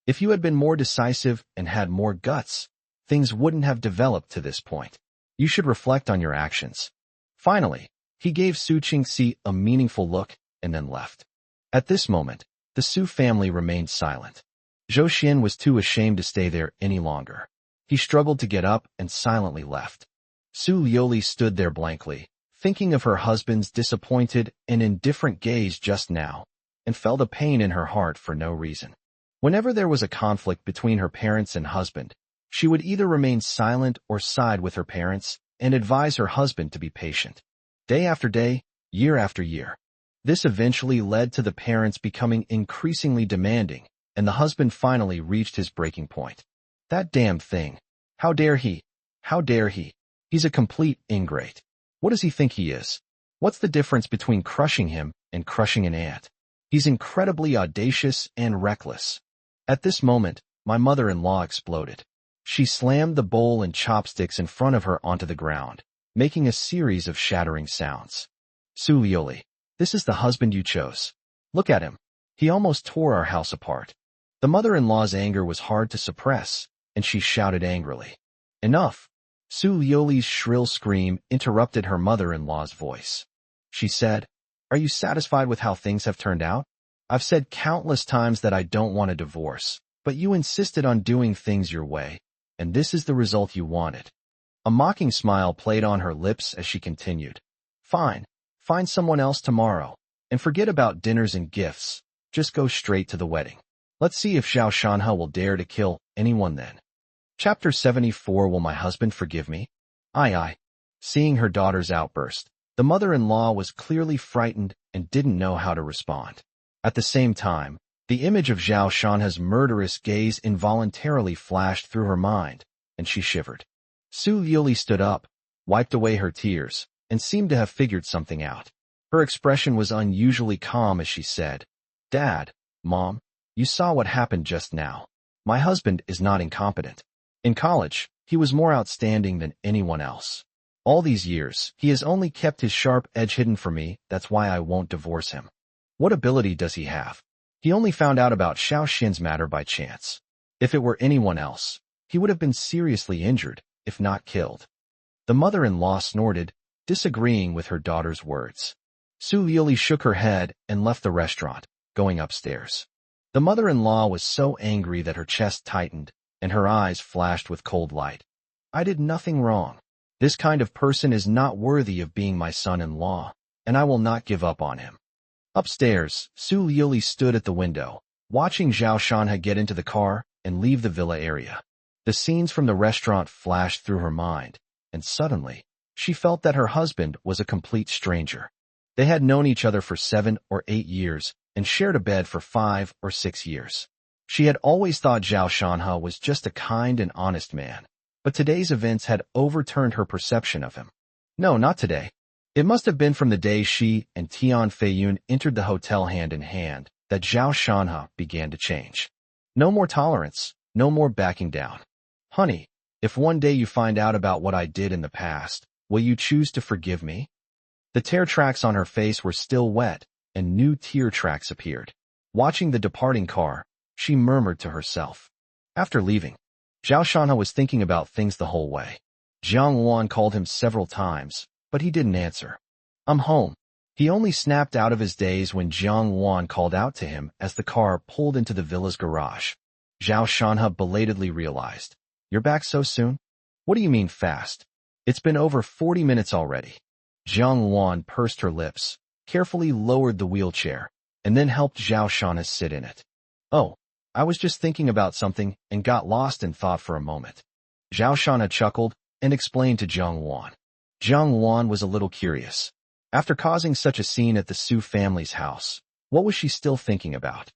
"If you had been more decisive and had more guts, things wouldn't have developed to this point. You should reflect on your actions." Finally, he gave Su Qingxi a meaningful look and then left. At this moment, the Su family remained silent. Zhou Xian was too ashamed to stay there any longer. He struggled to get up and silently left. Su Liuli stood there blankly, thinking of her husband's disappointed and indifferent gaze just now, and felt a pain in her heart for no reason. Whenever there was a conflict between her parents and husband, she would either remain silent or side with her parents and advise her husband to be patient. Day after day, year after year. This eventually led to the parents becoming increasingly demanding, and the husband finally reached his breaking point. "That damn thing. How dare he? How dare he? He's a complete ingrate. What does he think he is? What's the difference between crushing him and crushing an ant? He's incredibly audacious and reckless." At this moment, my mother-in-law exploded. She slammed the bowl and chopsticks in front of her onto the ground, making a series of shattering sounds. "Su Liuli, this is the husband you chose. Look at him. He almost tore our house apart." The mother-in-law's anger was hard to suppress, and she shouted angrily. "Enough!" Su Liuli's shrill scream interrupted her mother-in-law's voice. She said, "Are you satisfied with how things have turned out? I've said countless times that I don't want a divorce, but you insisted on doing things your way, and this is the result you wanted." A mocking smile played on her lips as she continued. "Fine, find someone else tomorrow, and forget about dinners and gifts. Just go straight to the wedding. Let's see if Zhao Shanhe will dare to kill anyone then." Chapter 74. Will my husband forgive me? Aye. Seeing her daughter's outburst, the mother-in-law was clearly frightened and didn't know how to respond. At the same time, the image of Zhao Shanhe's murderous gaze involuntarily flashed through her mind, and she shivered. Su Liuli stood up, wiped away her tears, and seemed to have figured something out. Her expression was unusually calm as she said, "Dad, Mom, you saw what happened just now. My husband is not incompetent. In college, he was more outstanding than anyone else. All these years, he has only kept his sharp edge hidden from me. That's why I won't divorce him. What ability does he have? He only found out about Xiao Xian's matter by chance. If it were anyone else, he would have been seriously injured, if not killed." The mother-in-law snorted, disagreeing with her daughter's words. Su Liuli shook her head and left the restaurant, going upstairs. The mother-in-law was so angry that her chest tightened, and her eyes flashed with cold light. I did nothing wrong. This kind of person is not worthy of being my son-in-law, and I will not give up on him. Upstairs, Su Liuli stood at the window, watching Zhao Shanha get into the car and leave the villa area. The scenes from the restaurant flashed through her mind, and suddenly, she felt that her husband was a complete stranger. They had known each other for 7 or 8 years and shared a bed for 5 or 6 years. She had always thought Zhao Shanha was just a kind and honest man, but today's events had overturned her perception of him. No, not today. It must have been from the day she and Tian Feiyun entered the hotel hand in hand that Zhao Shanha began to change. No more tolerance, no more backing down. Honey, if one day you find out about what I did in the past, will you choose to forgive me? The tear tracks on her face were still wet, and new tear tracks appeared. Watching the departing car, she murmured to herself. After leaving, Zhao Shanha was thinking about things the whole way. Jiang Wan called him several times, but he didn't answer. I'm home. He only snapped out of his daze when Jiang Wan called out to him as the car pulled into the villa's garage. Zhao Shanha belatedly realized. You're back so soon? What do you mean fast? It's been over 40 minutes already. Jiang Wan pursed her lips, carefully lowered the wheelchair, and then helped Zhao Shanha sit in it. Oh, I was just thinking about something and got lost in thought for a moment. Zhao Shanha chuckled and explained to Jiang Wan. Jiang Wan was a little curious. After causing such a scene at the Su family's house, what was she still thinking about?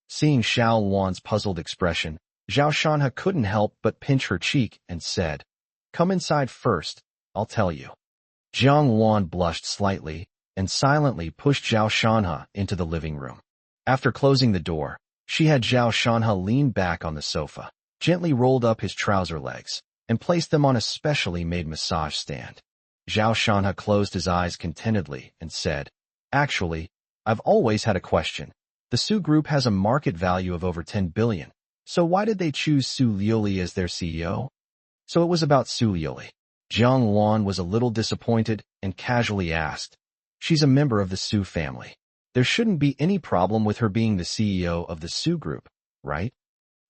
Seeing Xiao Wan's puzzled expression, Zhao Shanha couldn't help but pinch her cheek and said, Come inside first, I'll tell you. Jiang Wan blushed slightly and silently pushed Zhao Shanha into the living room. After closing the door, she had Zhao Shanha lean back on the sofa, gently rolled up his trouser legs, and placed them on a specially made massage stand. Zhao Shanha closed his eyes contentedly and said, Actually, I've always had a question. The Su Group has a market value of over 10 billion. So why did they choose Su Liuli as their CEO? So it was about Su Liuli. Jiang Wan was a little disappointed and casually asked, She's a member of the Su family. There shouldn't be any problem with her being the CEO of the Su Group, right?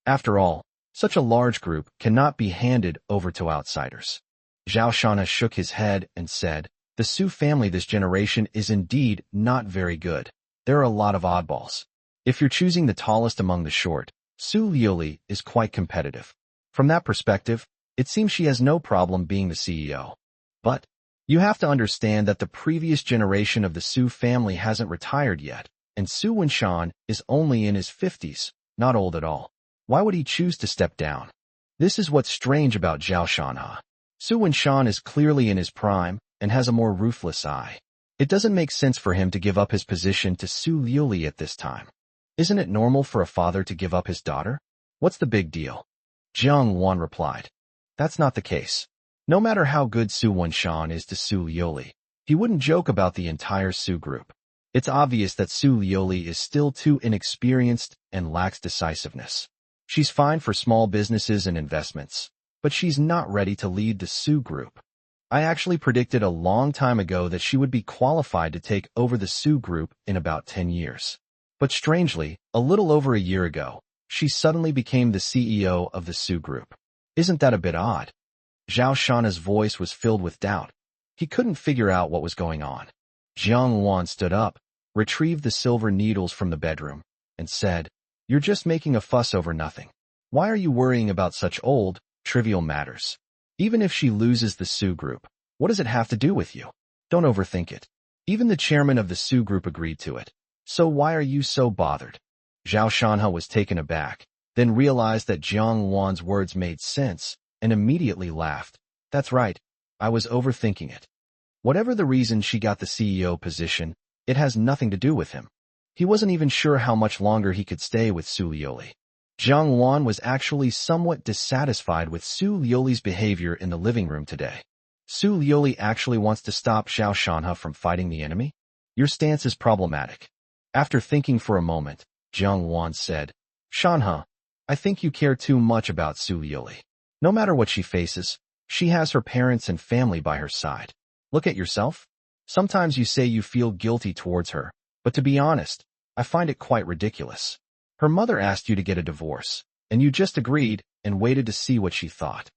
After all, such a large group cannot be handed over to outsiders. Zhao Shanha shook his head and said, The Su family this generation is indeed not very good. There are a lot of oddballs. If you're choosing the tallest among the short, Su Liuli is quite competitive. From that perspective, it seems she has no problem being the CEO. But you have to understand that the previous generation of the Su family hasn't retired yet, and Su Wenshan is only in his 50s, not old at all. Why would he choose to step down? This is what's strange about Zhao Shanha. Su Wenshan is clearly in his prime and has a more ruthless eye. It doesn't make sense for him to give up his position to Su Liuli at this time. Isn't it normal for a father to give up his daughter? What's the big deal? Jiang Wan replied. That's not the case. No matter how good Su Wenshan is to Su Liuli, he wouldn't joke about the entire Su group. It's obvious that Su Liuli is still too inexperienced and lacks decisiveness. She's fine for small businesses and investments, but she's not ready to lead the Su group. I actually predicted a long time ago that she would be qualified to take over the Su group in about 10 years. But strangely, a little over a year ago, she suddenly became the CEO of the Su Group. Isn't that a bit odd? Zhao Shanha's voice was filled with doubt. He couldn't figure out what was going on. Jiang Wan stood up, retrieved the silver needles from the bedroom, and said, You're just making a fuss over nothing. Why are you worrying about such old, trivial matters? Even if she loses the Su Group, what does it have to do with you? Don't overthink it. Even the chairman of the Su Group agreed to it. So why are you so bothered? Zhao Shanha was taken aback, then realized that Jiang Wan's words made sense, and immediately laughed. That's right, I was overthinking it. Whatever the reason she got the CEO position, it has nothing to do with him. He wasn't even sure how much longer he could stay with Su Liuli. Jiang Wan was actually somewhat dissatisfied with Su Liuli's behavior in the living room today. Su Liuli actually wants to stop Zhao Shanha from fighting the enemy? Your stance is problematic. After thinking for a moment, Jiang Wan said, Shanha, I think you care too much about Su Liuli. No matter what she faces, She has her parents and family by her side. Look at yourself. Sometimes you say you feel guilty towards her, but to be honest, I find it quite ridiculous. Her mother asked you to get a divorce, and you just agreed and waited to see what she thought.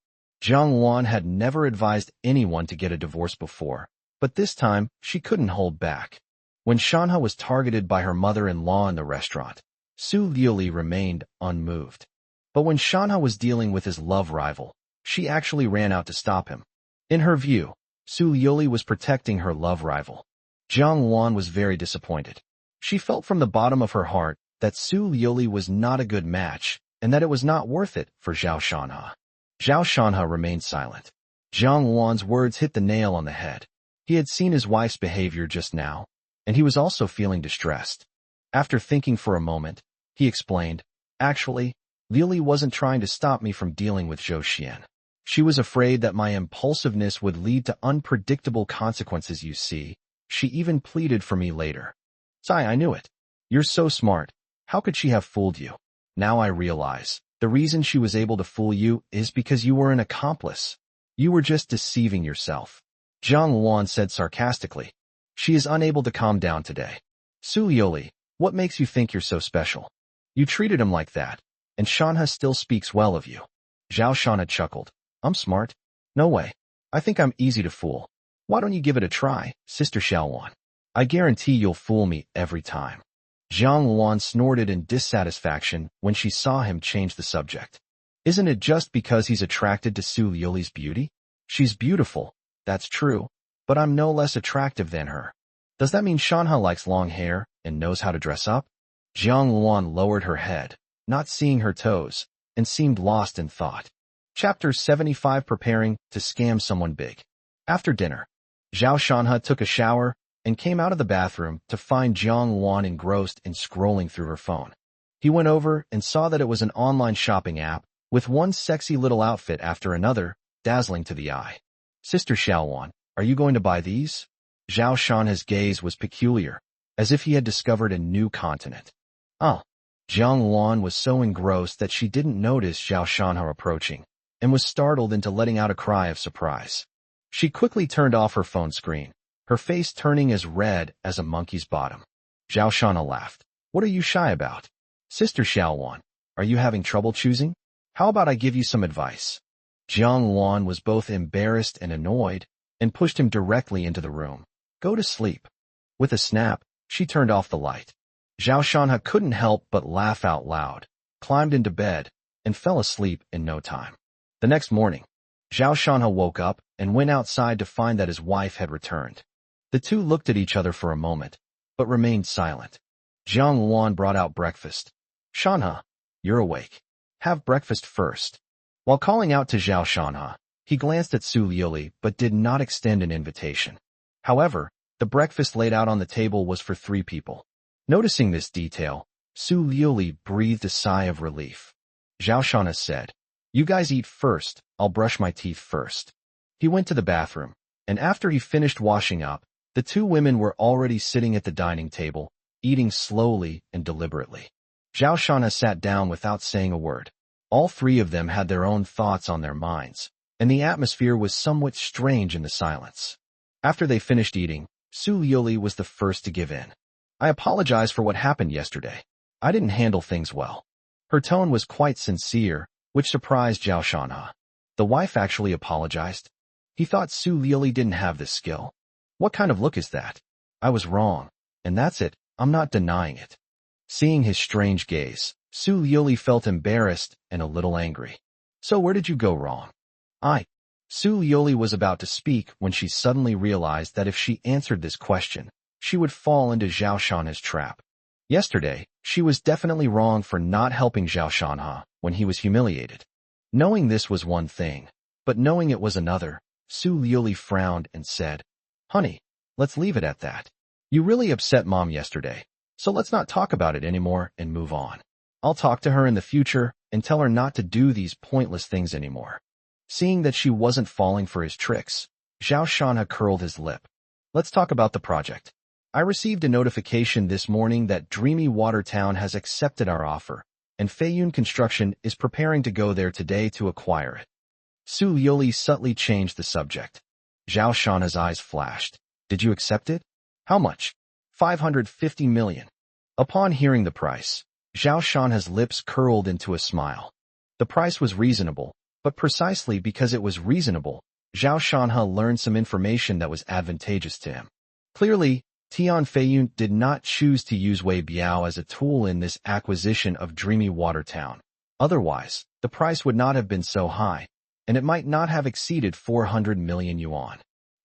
Jiang Wan had never advised anyone to get a divorce before, but this time she couldn't hold back. When Shanha was targeted by her mother-in-law in the restaurant, Su Liuli remained unmoved. But when Shanha was dealing with his love rival, she actually ran out to stop him. In her view, Su Liuli was protecting her love rival. Jiang Wan was very disappointed. She felt from the bottom of her heart that Su Liuli was not a good match and that it was not worth it for Zhao Shanha. Zhao Shanha remained silent. Jiang Wan's words hit the nail on the head. He had seen his wife's behavior just now, and he was also feeling distressed. After thinking for a moment, he explained, "Actually, Lily wasn't trying to stop me from dealing with Zhou Xian. She was afraid that my impulsiveness would lead to unpredictable consequences, you see. She even pleaded for me later." "Sai, I knew it. You're so smart. How could she have fooled you?" "Now I realize. The reason she was able to fool you is because you were an accomplice. You were just deceiving yourself," Jiang Wan said sarcastically. "She is unable to calm down today." "Su Liuli, what makes you think you're so special? You treated him like that, and Shanha still speaks well of you." Zhao Shanha chuckled. "I'm smart? No way. I think I'm easy to fool. Why don't you give it a try, Sister Xiaowan? I guarantee you'll fool me every time." Jiang Wan snorted in dissatisfaction when she saw him change the subject. "Isn't it just because he's attracted to Su Liuli's beauty? She's beautiful, that's true, but I'm no less attractive than her. Does that mean Shanha likes long hair and knows how to dress up?" Jiang Wan lowered her head, not seeing her toes, and seemed lost in thought. Chapter 75. Preparing to scam someone big. After dinner, Zhao Shanha took a shower and came out of the bathroom to find Jiang Wan engrossed in scrolling through her phone. He went over and saw that it was an online shopping app with one sexy little outfit after another, dazzling to the eye. "Sister Xiaowan, are you going to buy these?" Zhao Shanha's gaze was peculiar, as if he had discovered a new continent. "Oh." Jiang Wan was so engrossed that she didn't notice Zhao Shanha approaching, and was startled into letting out a cry of surprise. She quickly turned off her phone screen, her face turning as red as a monkey's bottom. Zhao Shanha laughed. "What are you shy about? Sister Xiaowan, are you having trouble choosing? How about I give you some advice?" Jiang Wan was both embarrassed and annoyed, and pushed him directly into the room. "Go to sleep." With a snap, she turned off the light. Zhao Shanha couldn't help but laugh out loud, climbed into bed, and fell asleep in no time. The next morning, Zhao Shanha woke up and went outside to find that his wife had returned. The two looked at each other for a moment, but remained silent. Jiang Wan brought out breakfast. "Shanha, you're awake. Have breakfast first." While calling out to Zhao Shanha, he glanced at Su Liuli but did not extend an invitation. However, the breakfast laid out on the table was for 3 people. Noticing this detail, Su Liuli breathed a sigh of relief. Zhao Shanha said, "You guys eat first, I'll brush my teeth first." He went to the bathroom, and after he finished washing up, the 2 women were already sitting at the dining table, eating slowly and deliberately. Zhao Shanha sat down without saying a word. All 3 of them had their own thoughts on their minds, and the atmosphere was somewhat strange in the silence. After they finished eating, Su Liuli was the first to give in. "I apologize for what happened yesterday. I didn't handle things well." Her tone was quite sincere, which surprised Zhao Shanha. The wife actually apologized. He thought Su Liuli didn't have this skill. What kind of look is that? "I was wrong, and that's it, I'm not denying it." Seeing his strange gaze, Su Liuli felt embarrassed and a little angry. "So where did you go wrong?" Su Liuli was about to speak when she suddenly realized that if she answered this question, she would fall into Zhao Shanha's trap. Yesterday, she was definitely wrong for not helping Zhao Shanha when he was humiliated. Knowing this was one thing, but knowing it was another, Su Liuli frowned and said, "Honey, let's leave it at that. You really upset Mom yesterday, so let's not talk about it anymore and move on. I'll talk to her in the future and tell her not to do these pointless things anymore." Seeing that she wasn't falling for his tricks, Zhao Shanha curled his lip. "Let's talk about the project. I received a notification this morning that Dreamy Water Town has accepted our offer, and Feiyun Construction is preparing to go there today to acquire it." Su Liuli subtly changed the subject. Zhao Shanha's eyes flashed. Did you accept it? How much? 550 million. Upon hearing the price, Zhao Shanha's lips curled into a smile. The price was reasonable, but precisely because it was reasonable, Zhao Shanha learned some information that was advantageous to him. Clearly, Tian Feiyun did not choose to use Wei Biao as a tool in this acquisition of dreamy water town. Otherwise, the price would not have been so high, and it might not have exceeded 400 million yuan.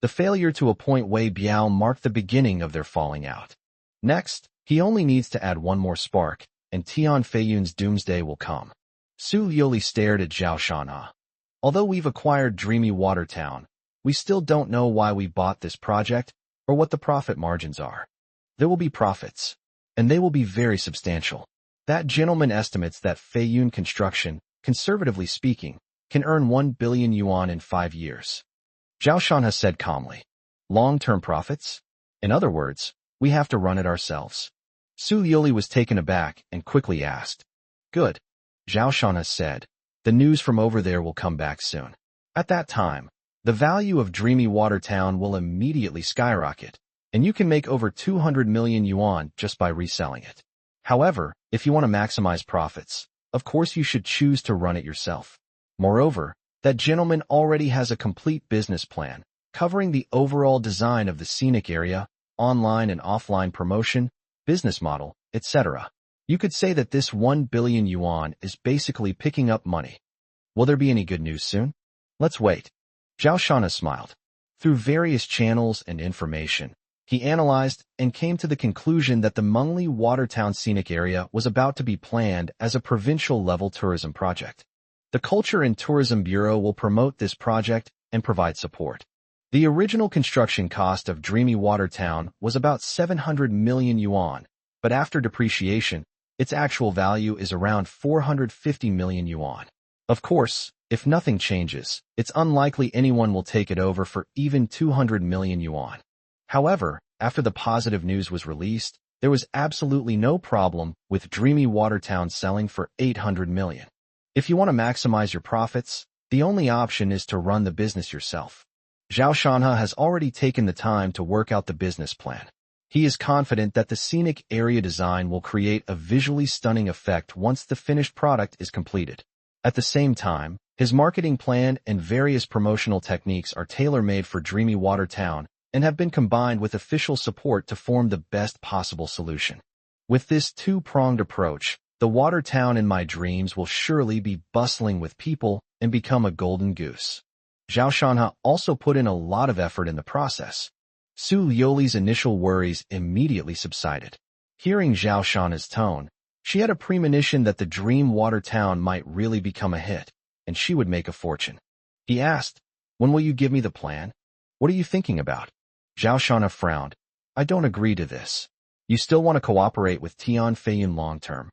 The failure to appoint Wei Biao marked the beginning of their falling out. Next, he only needs to add one more spark, and Tian Feiyun's doomsday will come. Su Liuli stared at Zhao Shanha. Although we've acquired Dreamy Water Town, we still don't know why we bought this project or what the profit margins are. There will be profits, and they will be very substantial. That gentleman estimates that Feiyun Construction, conservatively speaking, can earn 1 billion yuan in 5 years. Zhao Shanha said calmly. Long-term profits? In other words, we have to run it ourselves. Su Liuli was taken aback and quickly asked. Good. Zhao Shanha said. The news from over there will come back soon. At that time, the value of Dreamy Water Town will immediately skyrocket, and you can make over 200 million yuan just by reselling it. However, if you want to maximize profits, of course you should choose to run it yourself. Moreover, that gentleman already has a complete business plan, covering the overall design of the scenic area, online and offline promotion, business model, etc. You could say that this 1 billion yuan is basically picking up money. Will there be any good news soon? Let's wait. Zhao Shanha smiled. Through various channels and information, he analyzed and came to the conclusion that the Mengli Watertown Scenic Area was about to be planned as a provincial-level tourism project. The Culture and Tourism Bureau will promote this project and provide support. The original construction cost of Dreamy Water Town was about 700 million yuan, but after depreciation, its actual value is around 450 million yuan. Of course, if nothing changes, it's unlikely anyone will take it over for even 200 million yuan. However, after the positive news was released, there was absolutely no problem with Dreamy Water Town selling for 800 million. If you want to maximize your profits, the only option is to run the business yourself. Zhao Shanha has already taken the time to work out the business plan. He is confident that the scenic area design will create a visually stunning effect once the finished product is completed. At the same time, his marketing plan and various promotional techniques are tailor-made for Dreamy Water Town and have been combined with official support to form the best possible solution. With this two-pronged approach, the water town in my dreams will surely be bustling with people and become a golden goose. Zhao Shanha also put in a lot of effort in the process. Su Liuli's initial worries immediately subsided. Hearing Zhao Shanha's tone, she had a premonition that the dream water town might really become a hit, and she would make a fortune. He asked, when will you give me the plan? What are you thinking about? Zhao Shanha frowned. I don't agree to this. You still want to cooperate with Tian Feiyun long-term.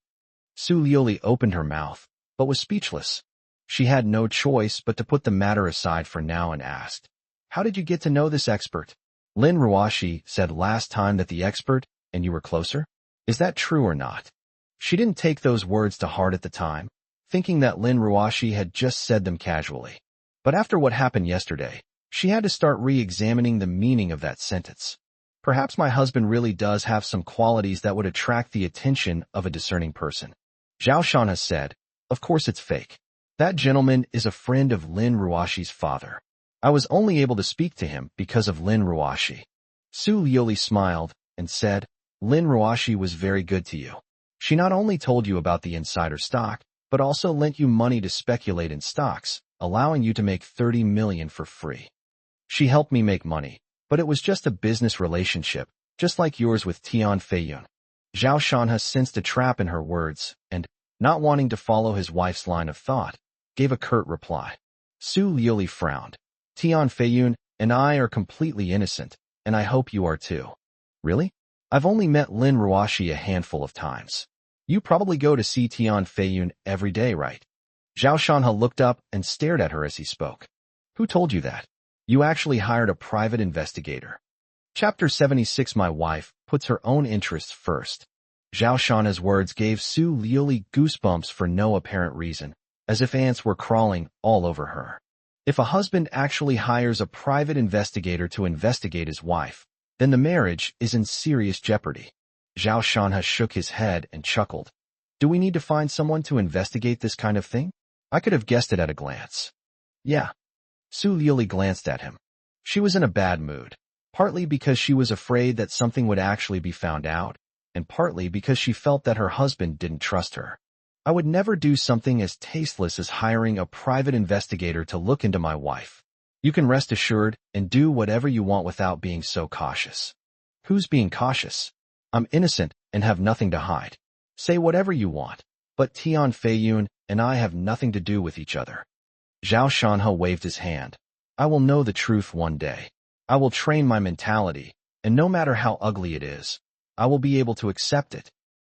Su Liuli opened her mouth, but was speechless. She had no choice but to put the matter aside for now and asked, how did you get to know this expert? Lin Ruoshi said last time that the expert, and you were closer? Is that true or not? She didn't take those words to heart at the time, thinking that Lin Ruoshi had just said them casually. But after what happened yesterday, she had to start re-examining the meaning of that sentence. Perhaps my husband really does have some qualities that would attract the attention of a discerning person. Zhao Shanha said, of course it's fake. That gentleman is a friend of Lin Ruoshi's father. I was only able to speak to him because of Lin Ruoshi. Su Liuli smiled and said, Lin Ruoshi was very good to you. She not only told you about the insider stock, but also lent you money to speculate in stocks, allowing you to make 30 million for free. She helped me make money, but it was just a business relationship, just like yours with Tian Feiyun. Zhao Shanha sensed a trap in her words, and, not wanting to follow his wife's line of thought, gave a curt reply. Su Liuli frowned. Tian Feiyun and I are completely innocent, and I hope you are too. Really? I've only met Lin Ruoshi a handful of times. You probably go to see Tian Feiyun every day, right? Zhao Shanha looked up and stared at her as he spoke. Who told you that? You actually hired a private investigator. Chapter 76. My wife puts her own interests first. Zhao Shanha's words gave Su Liuli goosebumps for no apparent reason, as if ants were crawling all over her. If a husband actually hires a private investigator to investigate his wife, then the marriage is in serious jeopardy. Zhao Shanhe shook his head and chuckled. Do we need to find someone to investigate this kind of thing? I could have guessed it at a glance. Yeah. Su Liuli glanced at him. She was in a bad mood, partly because she was afraid that something would actually be found out, and partly because she felt that her husband didn't trust her. I would never do something as tasteless as hiring a private investigator to look into my wife. You can rest assured and do whatever you want without being so cautious. Who's being cautious? I'm innocent and have nothing to hide. Say whatever you want, but Tian Feiyun and I have nothing to do with each other. Zhao Shanhe waved his hand. I will know the truth one day. I will train my mentality, and no matter how ugly it is, I will be able to accept it.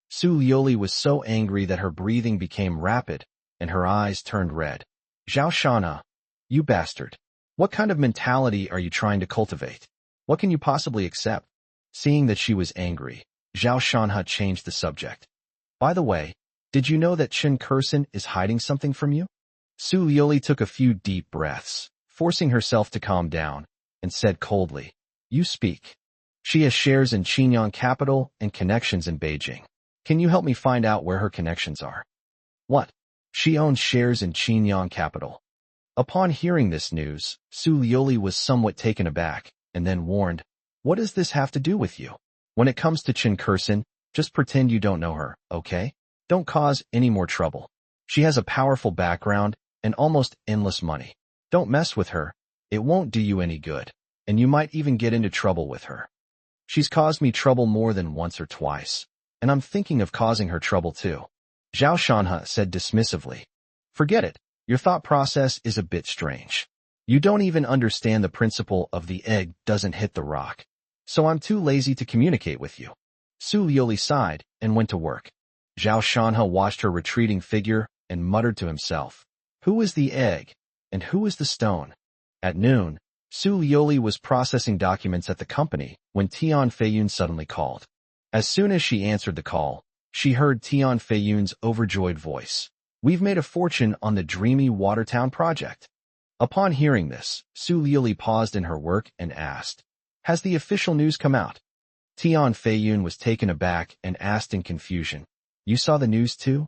Su Liuli was so angry that her breathing became rapid, and her eyes turned red. Zhao Shanhe, you bastard. What kind of mentality are you trying to cultivate? What can you possibly accept? Seeing that she was angry, Zhao Shanhe changed the subject. By the way, did you know that Chen Kursin is hiding something from you? Su Liuli took a few deep breaths, forcing herself to calm down, and said coldly, You speak. She has shares in Qinyang Capital and connections in Beijing. Can you help me find out where her connections are? What? She owns shares in Qinyang Capital. Upon hearing this news, Su Liuli was somewhat taken aback, and then warned, What does this have to do with you? When it comes to Chen Kursin, just pretend you don't know her, okay? Don't cause any more trouble. She has a powerful background and almost endless money. Don't mess with her. It won't do you any good, and you might even get into trouble with her. She's caused me trouble more than once or twice, and I'm thinking of causing her trouble too. Zhao Shanhe said dismissively. Forget it. Your thought process is a bit strange. You don't even understand the principle of the egg doesn't hit the rock. So I'm too lazy to communicate with you. Su Liuli sighed and went to work. Zhao Shanhe watched her retreating figure and muttered to himself, Who is the egg, and who is the stone? At noon, Su Liuli was processing documents at the company when Tian Feiyun suddenly called. As soon as she answered the call, she heard Tian Feiyun's overjoyed voice. We've made a fortune on the dreamy Watertown project. Upon hearing this, Su Liuli paused in her work and asked, Has the official news come out? Tian Feiyun was taken aback and asked in confusion, You saw the news too?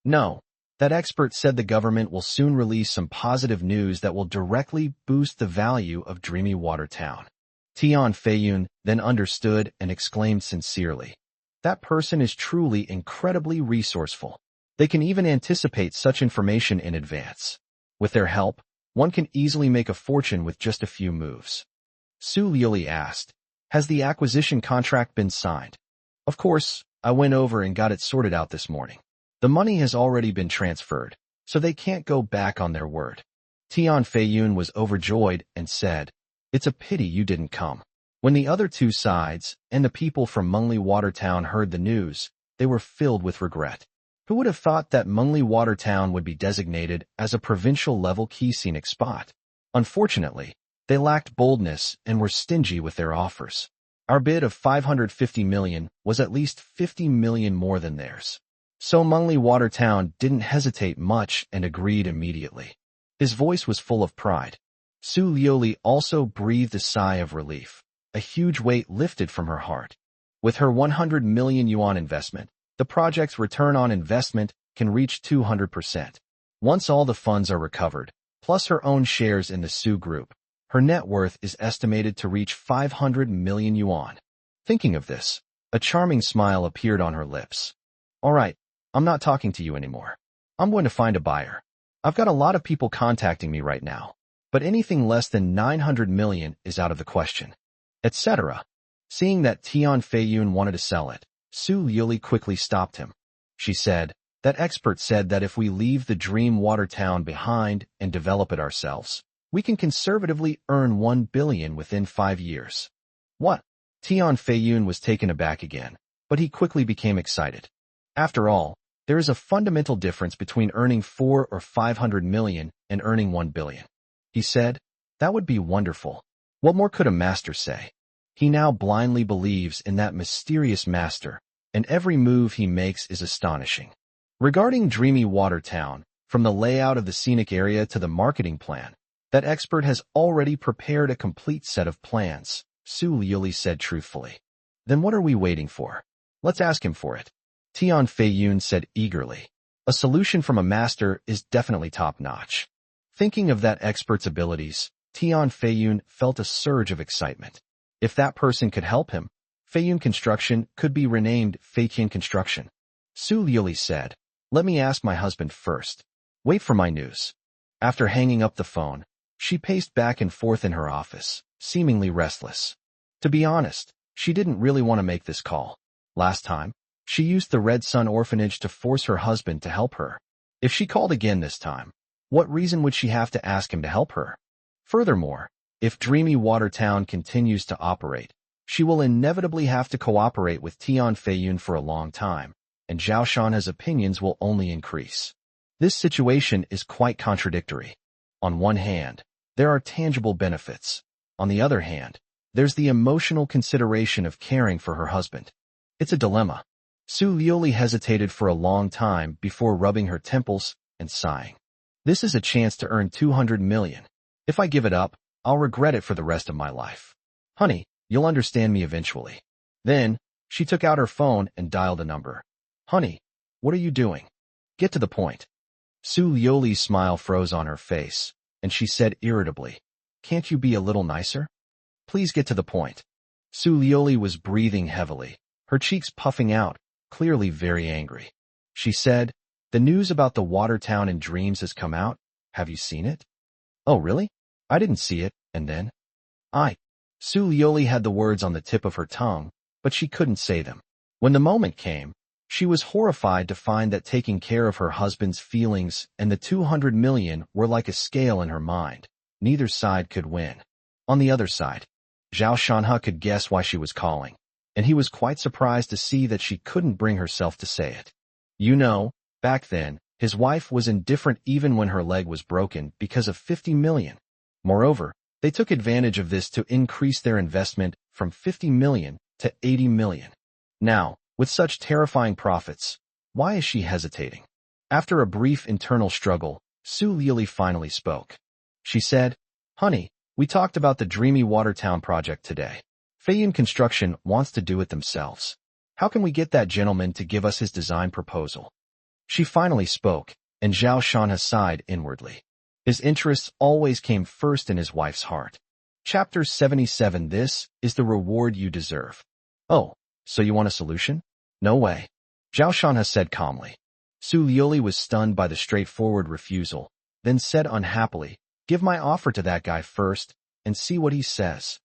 No. That expert said the government will soon release some positive news that will directly boost the value of dreamy Watertown. Tian Feiyun then understood and exclaimed sincerely, That person is truly incredibly resourceful. They can even anticipate such information in advance. With their help, one can easily make a fortune with just a few moves. Su Liuli asked, Has the acquisition contract been signed? Of course, I went over and got it sorted out this morning. The money has already been transferred, so they can't go back on their word. Tian Feiyun was overjoyed and said, It's a pity you didn't come. When the other two sides and the people from Mengli Watertown heard the news, they were filled with regret. Who would have thought that Mengli Watertown would be designated as a provincial-level key scenic spot? Unfortunately, they lacked boldness and were stingy with their offers. Our bid of 550 million was at least 50 million more than theirs. So Mengli Watertown didn't hesitate much and agreed immediately. His voice was full of pride. Su Liuli also breathed a sigh of relief. A huge weight lifted from her heart. With her 100 million yuan investment, the project's return on investment can reach 200%. Once all the funds are recovered, plus her own shares in the Su Group, her net worth is estimated to reach 500 million yuan. Thinking of this, a charming smile appeared on her lips. All right, I'm not talking to you anymore. I'm going to find a buyer. I've got a lot of people contacting me right now, but anything less than 900 million is out of the question, etc. Seeing that Tian Feiyun wanted to sell it, Su Liuli quickly stopped him. She said, That expert said that if we leave the dream Watertown behind and develop it ourselves, we can conservatively earn 1 billion within 5 years. What? Tian Feiyun was taken aback again, but he quickly became excited. After all, there is a fundamental difference between earning 4 or 500 million and earning 1 billion. He said, That would be wonderful. What more could a master say? He now blindly believes in that mysterious master, and every move he makes is astonishing. Regarding dreamy Watertown, from the layout of the scenic area to the marketing plan, That expert has already prepared a complete set of plans, Su Liuli said truthfully. Then what are we waiting for? Let's ask him for it. Tian Feiyun said eagerly. A solution from a master is definitely top-notch. Thinking of that expert's abilities, Tian Feiyun felt a surge of excitement. If that person could help him, Feiyun Construction could be renamed Feiqian Construction. Su Liuli said, "Let me ask my husband first. Wait for my news." After hanging up the phone, she paced back and forth in her office, seemingly restless. To be honest, she didn't really want to make this call. Last time, she used the Red Sun Orphanage to force her husband to help her. If she called again this time, what reason would she have to ask him to help her? Furthermore, if Dreamy Watertown continues to operate, she will inevitably have to cooperate with Tian Feiyun for a long time, and Zhao Shanha's opinions will only increase. This situation is quite contradictory. On one hand, there are tangible benefits. On the other hand, there's the emotional consideration of caring for her husband. It's a dilemma. Su Liuli hesitated for a long time before rubbing her temples and sighing. This is a chance to earn 200 million. If I give it up, I'll regret it for the rest of my life. Honey, you'll understand me eventually. Then, she took out her phone and dialed a number. Honey, what are you doing? Get to the point. Su Liuli's smile froze on her face, and she said irritably, "Can't you be a little nicer? Please get to the point." Su Liuli was breathing heavily, her cheeks puffing out, clearly very angry. She said, "The news about the Watertown in Dreams has come out. Have you seen it?" "Oh, really? I didn't see it." And then? Su Liuli had the words on the tip of her tongue, but she couldn't say them. When the moment came, she was horrified to find that taking care of her husband's feelings and the 200 million were like a scale in her mind. Neither side could win. On the other side, Zhao Shanha could guess why she was calling, and he was quite surprised to see that she couldn't bring herself to say it. You know, back then, his wife was indifferent even when her leg was broken because of 50 million. Moreover, they took advantage of this to increase their investment from 50 million to 80 million. Now, with such terrifying profits, why is she hesitating? After a brief internal struggle, Su Liuli finally spoke. She said, "Honey, we talked about the Dreamy Watertown project today. Feiyin Construction wants to do it themselves. How can we get that gentleman to give us his design proposal?" She finally spoke, and Zhao Shanha sighed inwardly. His interests always came first in his wife's heart. Chapter 77. This is the reward you deserve. "Oh, so you want a solution?" "No way," Zhao Shanha said calmly. Su Liuli was stunned by the straightforward refusal, then said unhappily, "Give my offer to that guy first, and see what he says."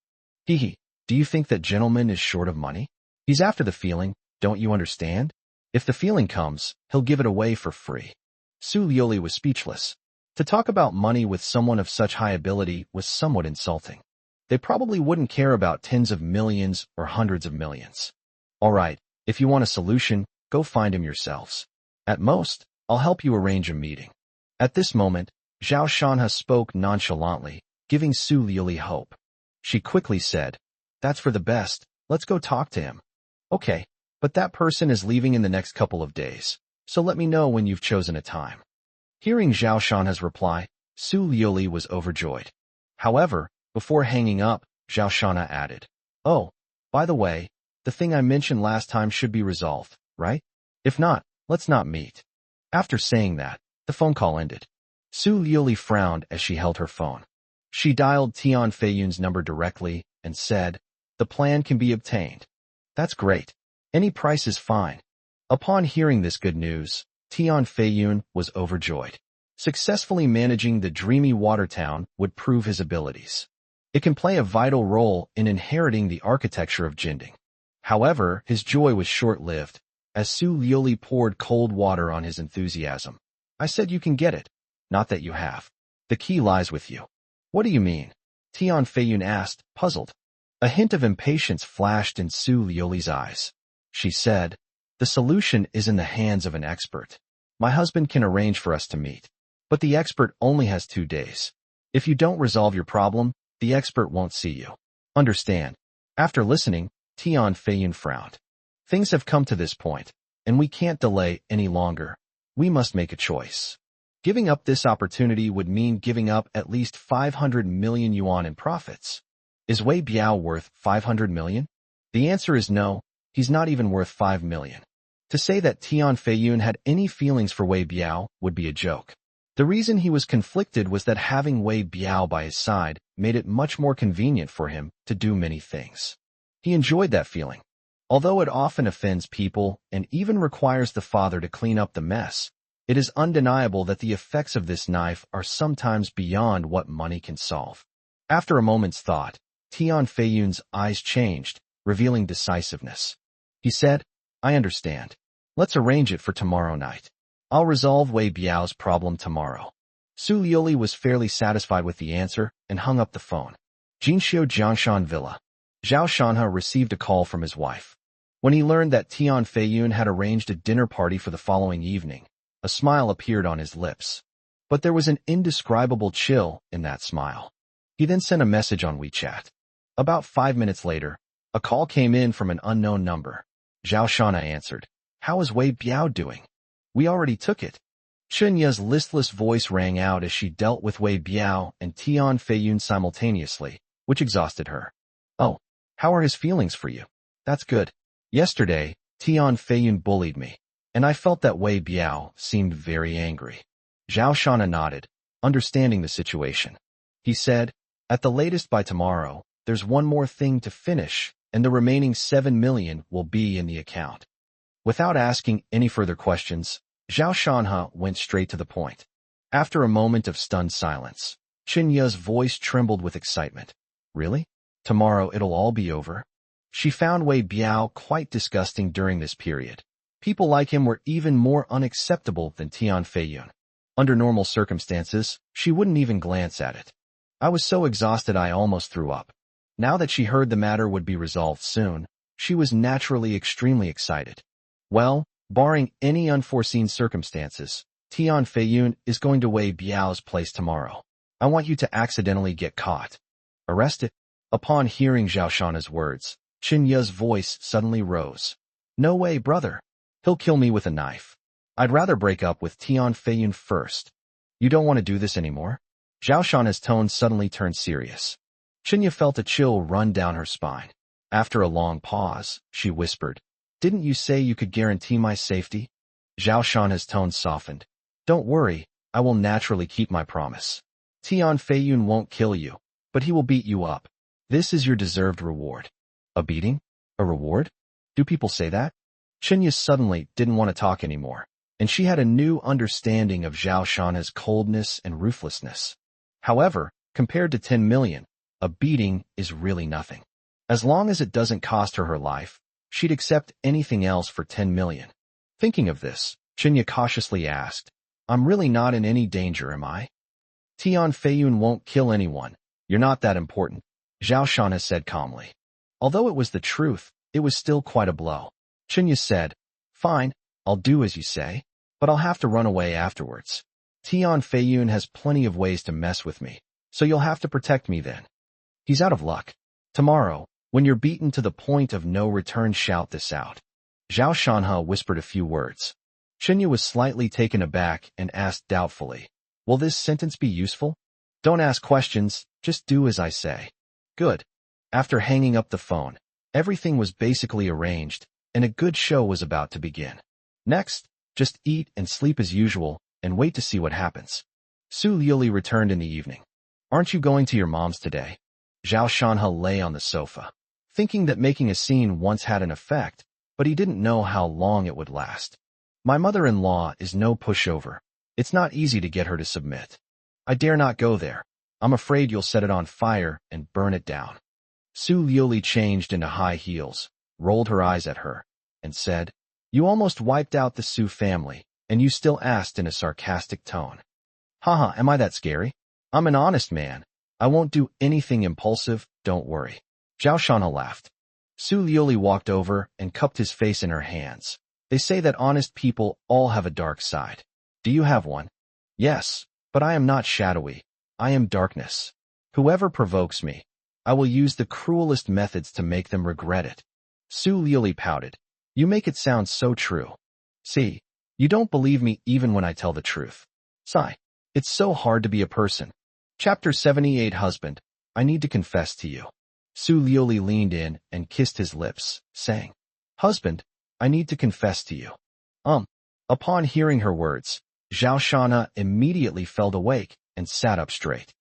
"Hee, do you think that gentleman is short of money? He's after the feeling, don't you understand? If the feeling comes, he'll give it away for free." Su Liuli was speechless. To talk about money with someone of such high ability was somewhat insulting. They probably wouldn't care about tens of millions or hundreds of millions. "All right, if you want a solution, go find him yourselves. At most, I'll help you arrange a meeting." At this moment, Zhao Shanha spoke nonchalantly, giving Su Liuli hope. She quickly said, "That's for the best, let's go talk to him." "Okay, but that person is leaving in the next couple of days, so let me know when you've chosen a time." Hearing Zhao Shanha's reply, Su Liuli was overjoyed. However, before hanging up, Zhao Shanha added, "Oh, by the way, the thing I mentioned last time should be resolved, right? If not, let's not meet." After saying that, the phone call ended. Su Liuli frowned as she held her phone. She dialed Tian Feiyun's number directly and said, "The plan can be obtained." "That's great. Any price is fine." Upon hearing this good news, Tian Feiyun was overjoyed. Successfully managing the Dreamy Watertown would prove his abilities. It can play a vital role in inheriting the architecture of Jinding. However, his joy was short-lived, as Su Liuli poured cold water on his enthusiasm. "I said you can get it, not that you have. The key lies with you." "What do you mean?" Tian Feiyun asked, puzzled. A hint of impatience flashed in Su Liuli's eyes. She said, "The solution is in the hands of an expert. My husband can arrange for us to meet, but the expert only has 2 days. If you don't resolve your problem, the expert won't see you. Understand?" After listening, Tian Feiyun frowned. "Things have come to this point, and we can't delay any longer. We must make a choice." Giving up this opportunity would mean giving up at least 500 million yuan in profits. Is Wei Biao worth 500 million? The answer is no, he's not even worth 5 million. To say that Tian Feiyun had any feelings for Wei Biao would be a joke. The reason he was conflicted was that having Wei Biao by his side made it much more convenient for him to do many things. He enjoyed that feeling. Although it often offends people and even requires the father to clean up the mess, it is undeniable that the effects of this knife are sometimes beyond what money can solve. After a moment's thought, Tian Feiyun's eyes changed, revealing decisiveness. He said, I understand. Let's arrange it for tomorrow night. I'll resolve Wei Biao's problem tomorrow. Su Liuli was fairly satisfied with the answer and hung up the phone. Jinxiu Jiangshan Villa. Zhao Shanhe received a call from his wife. When he learned that Tian Feiyun had arranged a dinner party for the following evening, a smile appeared on his lips. But there was an indescribable chill in that smile. He then sent a message on WeChat. About 5 minutes later, a call came in from an unknown number. Zhao Shanhe answered. How is Wei Biao doing? We already took it. Chen Ye's listless voice rang out as she dealt with Wei Biao and Tian Feiyun simultaneously, which exhausted her. Oh, how are his feelings for you? That's good. Yesterday, Tian Feiyun bullied me, and I felt that Wei Biao seemed very angry. Zhao Shanhe nodded, understanding the situation. He said, at the latest by tomorrow, there's one more thing to finish, and the remaining 7 million will be in the account. Without asking any further questions, Zhao Shanhe went straight to the point. After a moment of stunned silence, Chen Ye's voice trembled with excitement. Really? Tomorrow it'll all be over? She found Wei Biao quite disgusting during this period. People like him were even more unacceptable than Tian Feiyun. Under normal circumstances, she wouldn't even glance at it. I was so exhausted I almost threw up. Now that she heard the matter would be resolved soon, she was naturally extremely excited. Well, barring any unforeseen circumstances, Tian Feiyun is going to Wei Biao's place tomorrow. I want you to accidentally get caught. Arrested? Upon hearing Zhao Shanhe's words, Chen Ye's voice suddenly rose. No way, brother. He'll kill me with a knife. I'd rather break up with Tian Feiyun first. You don't want to do this anymore? Zhao Shanhe's tone suddenly turned serious. Chen Ye felt a chill run down her spine. After a long pause, she whispered, Didn't you say you could guarantee my safety? Zhao Shanhe's tone softened. Don't worry, I will naturally keep my promise. Tian Feiyun won't kill you, but he will beat you up. This is your deserved reward. A beating? A reward? Do people say that? Chen Ye suddenly didn't want to talk anymore, and she had a new understanding of Zhao Shanhe's coldness and ruthlessness. However, compared to 10 million, a beating is really nothing. As long as it doesn't cost her life, she'd accept anything else for 10 million. Thinking of this, Chen Ye cautiously asked, I'm really not in any danger, am I? Tian Feiyun won't kill anyone. You're not that important, Zhao Shanhe said calmly. Although it was the truth, it was still quite a blow. Chen Ye said, Fine, I'll do as you say, but I'll have to run away afterwards. Tian Feiyun has plenty of ways to mess with me, so you'll have to protect me then. He's out of luck. Tomorrow, when you're beaten to the point of no return, shout this out. Zhao Shanhe whispered a few words. Chen Ye was slightly taken aback and asked doubtfully, Will this sentence be useful? Don't ask questions, just do as I say. Good. After hanging up the phone, everything was basically arranged, and a good show was about to begin. Next, just eat and sleep as usual, and wait to see what happens. Su Liuli returned in the evening. Aren't you going to your mom's today? Zhao Shanhe lay on the sofa, thinking that making a scene once had an effect, but he didn't know how long it would last. My mother-in-law is no pushover. It's not easy to get her to submit. I dare not go there. I'm afraid you'll set it on fire and burn it down. Su Liuli changed into high heels, rolled her eyes at her, and said, You almost wiped out the Su family, and you still asked in a sarcastic tone. Haha, am I that scary? I'm an honest man. I won't do anything impulsive, don't worry. Zhao Shanhe laughed. Su Liuli walked over and cupped his face in her hands. They say that honest people all have a dark side. Do you have one? Yes, but I am not shadowy. I am darkness. Whoever provokes me, I will use the cruelest methods to make them regret it. Su Liuli pouted. You make it sound so true. See, you don't believe me even when I tell the truth. Sigh. It's so hard to be a person. Chapter 78 Husband, I need to confess to you. Su Liuli leaned in and kissed his lips, saying, Husband, I need to confess to you. Upon hearing her words, Zhao Shana immediately felt awake and sat up straight.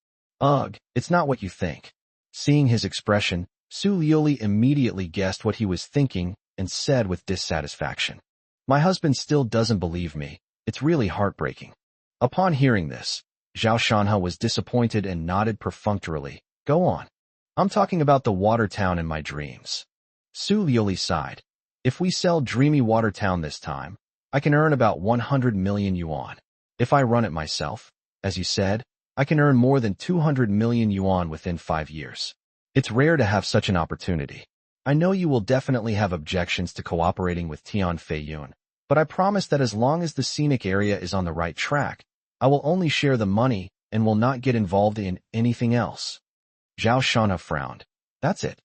Ugh, it's not what you think. Seeing his expression, Su Liuli immediately guessed what he was thinking and said with dissatisfaction, My husband still doesn't believe me. It's really heartbreaking. Upon hearing this, Zhao Shanha was disappointed and nodded perfunctorily. Go on. I'm talking about the water town in my dreams. Su Liuli sighed. If we sell Dreamy Water Town this time, I can earn about 100 million yuan. If I run it myself, as you said, I can earn more than 200 million yuan within 5 years. It's rare to have such an opportunity. I know you will definitely have objections to cooperating with Tian Feiyun, but I promise that as long as the scenic area is on the right track, I will only share the money and will not get involved in anything else. Zhao Shana frowned. That's it.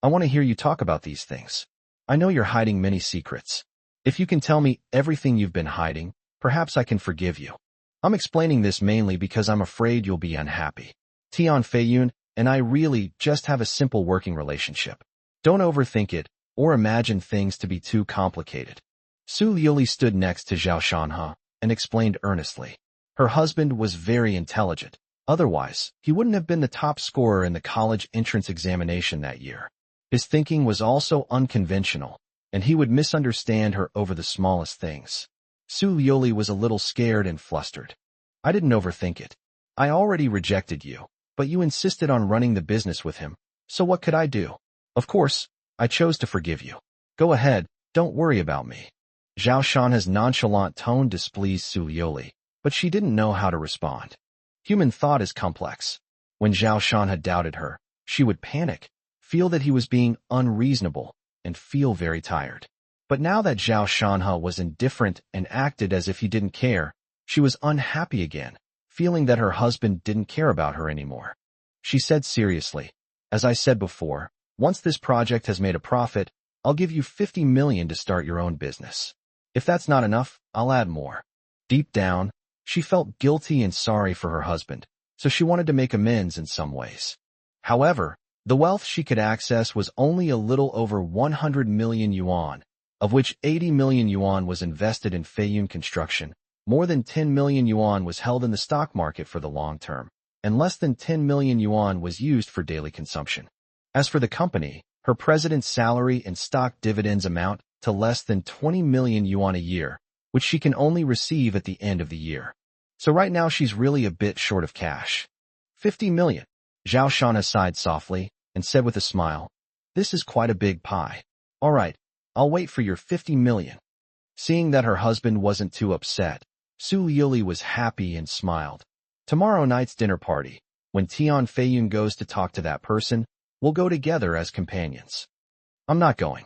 I want to hear you talk about these things. I know you're hiding many secrets. If you can tell me everything you've been hiding, perhaps I can forgive you. I'm explaining this mainly because I'm afraid you'll be unhappy. Tian Feiyun and I really just have a simple working relationship. Don't overthink it or imagine things to be too complicated. Su Liuli stood next to Zhao Shanha and explained earnestly. Her husband was very intelligent. Otherwise, he wouldn't have been the top scorer in the college entrance examination that year. His thinking was also unconventional, and he would misunderstand her over the smallest things. Su Liuli was a little scared and flustered. I didn't overthink it. I already rejected you, but you insisted on running the business with him, so what could I do? Of course, I chose to forgive you. Go ahead, don't worry about me. Zhao Shanha's nonchalant tone displeased Su Liuli, but she didn't know how to respond. Human thought is complex. When Zhao Shanha doubted her, she would panic, feel that he was being unreasonable, and feel very tired. But now that Zhao Shanha was indifferent and acted as if he didn't care, she was unhappy again, feeling that her husband didn't care about her anymore. She said seriously, As I said before, once this project has made a profit, I'll give you 50 million to start your own business. If that's not enough, I'll add more. Deep down, she felt guilty and sorry for her husband, so she wanted to make amends in some ways. However, the wealth she could access was only a little over 100 million yuan, of which 80 million yuan was invested in Feiyun construction, more than 10 million yuan was held in the stock market for the long term, and less than 10 million yuan was used for daily consumption. As for the company, her president's salary and stock dividends amount to less than 20 million yuan a year, which she can only receive at the end of the year. So right now she's really a bit short of cash. 50 million. Zhao Shana sighed softly and said with a smile, This is quite a big pie. All right, I'll wait for your 50 million. Seeing that her husband wasn't too upset, Su Liuli was happy and smiled. Tomorrow night's dinner party, when Tian Feiyun goes to talk to that person, we'll go together as companions. I'm not going.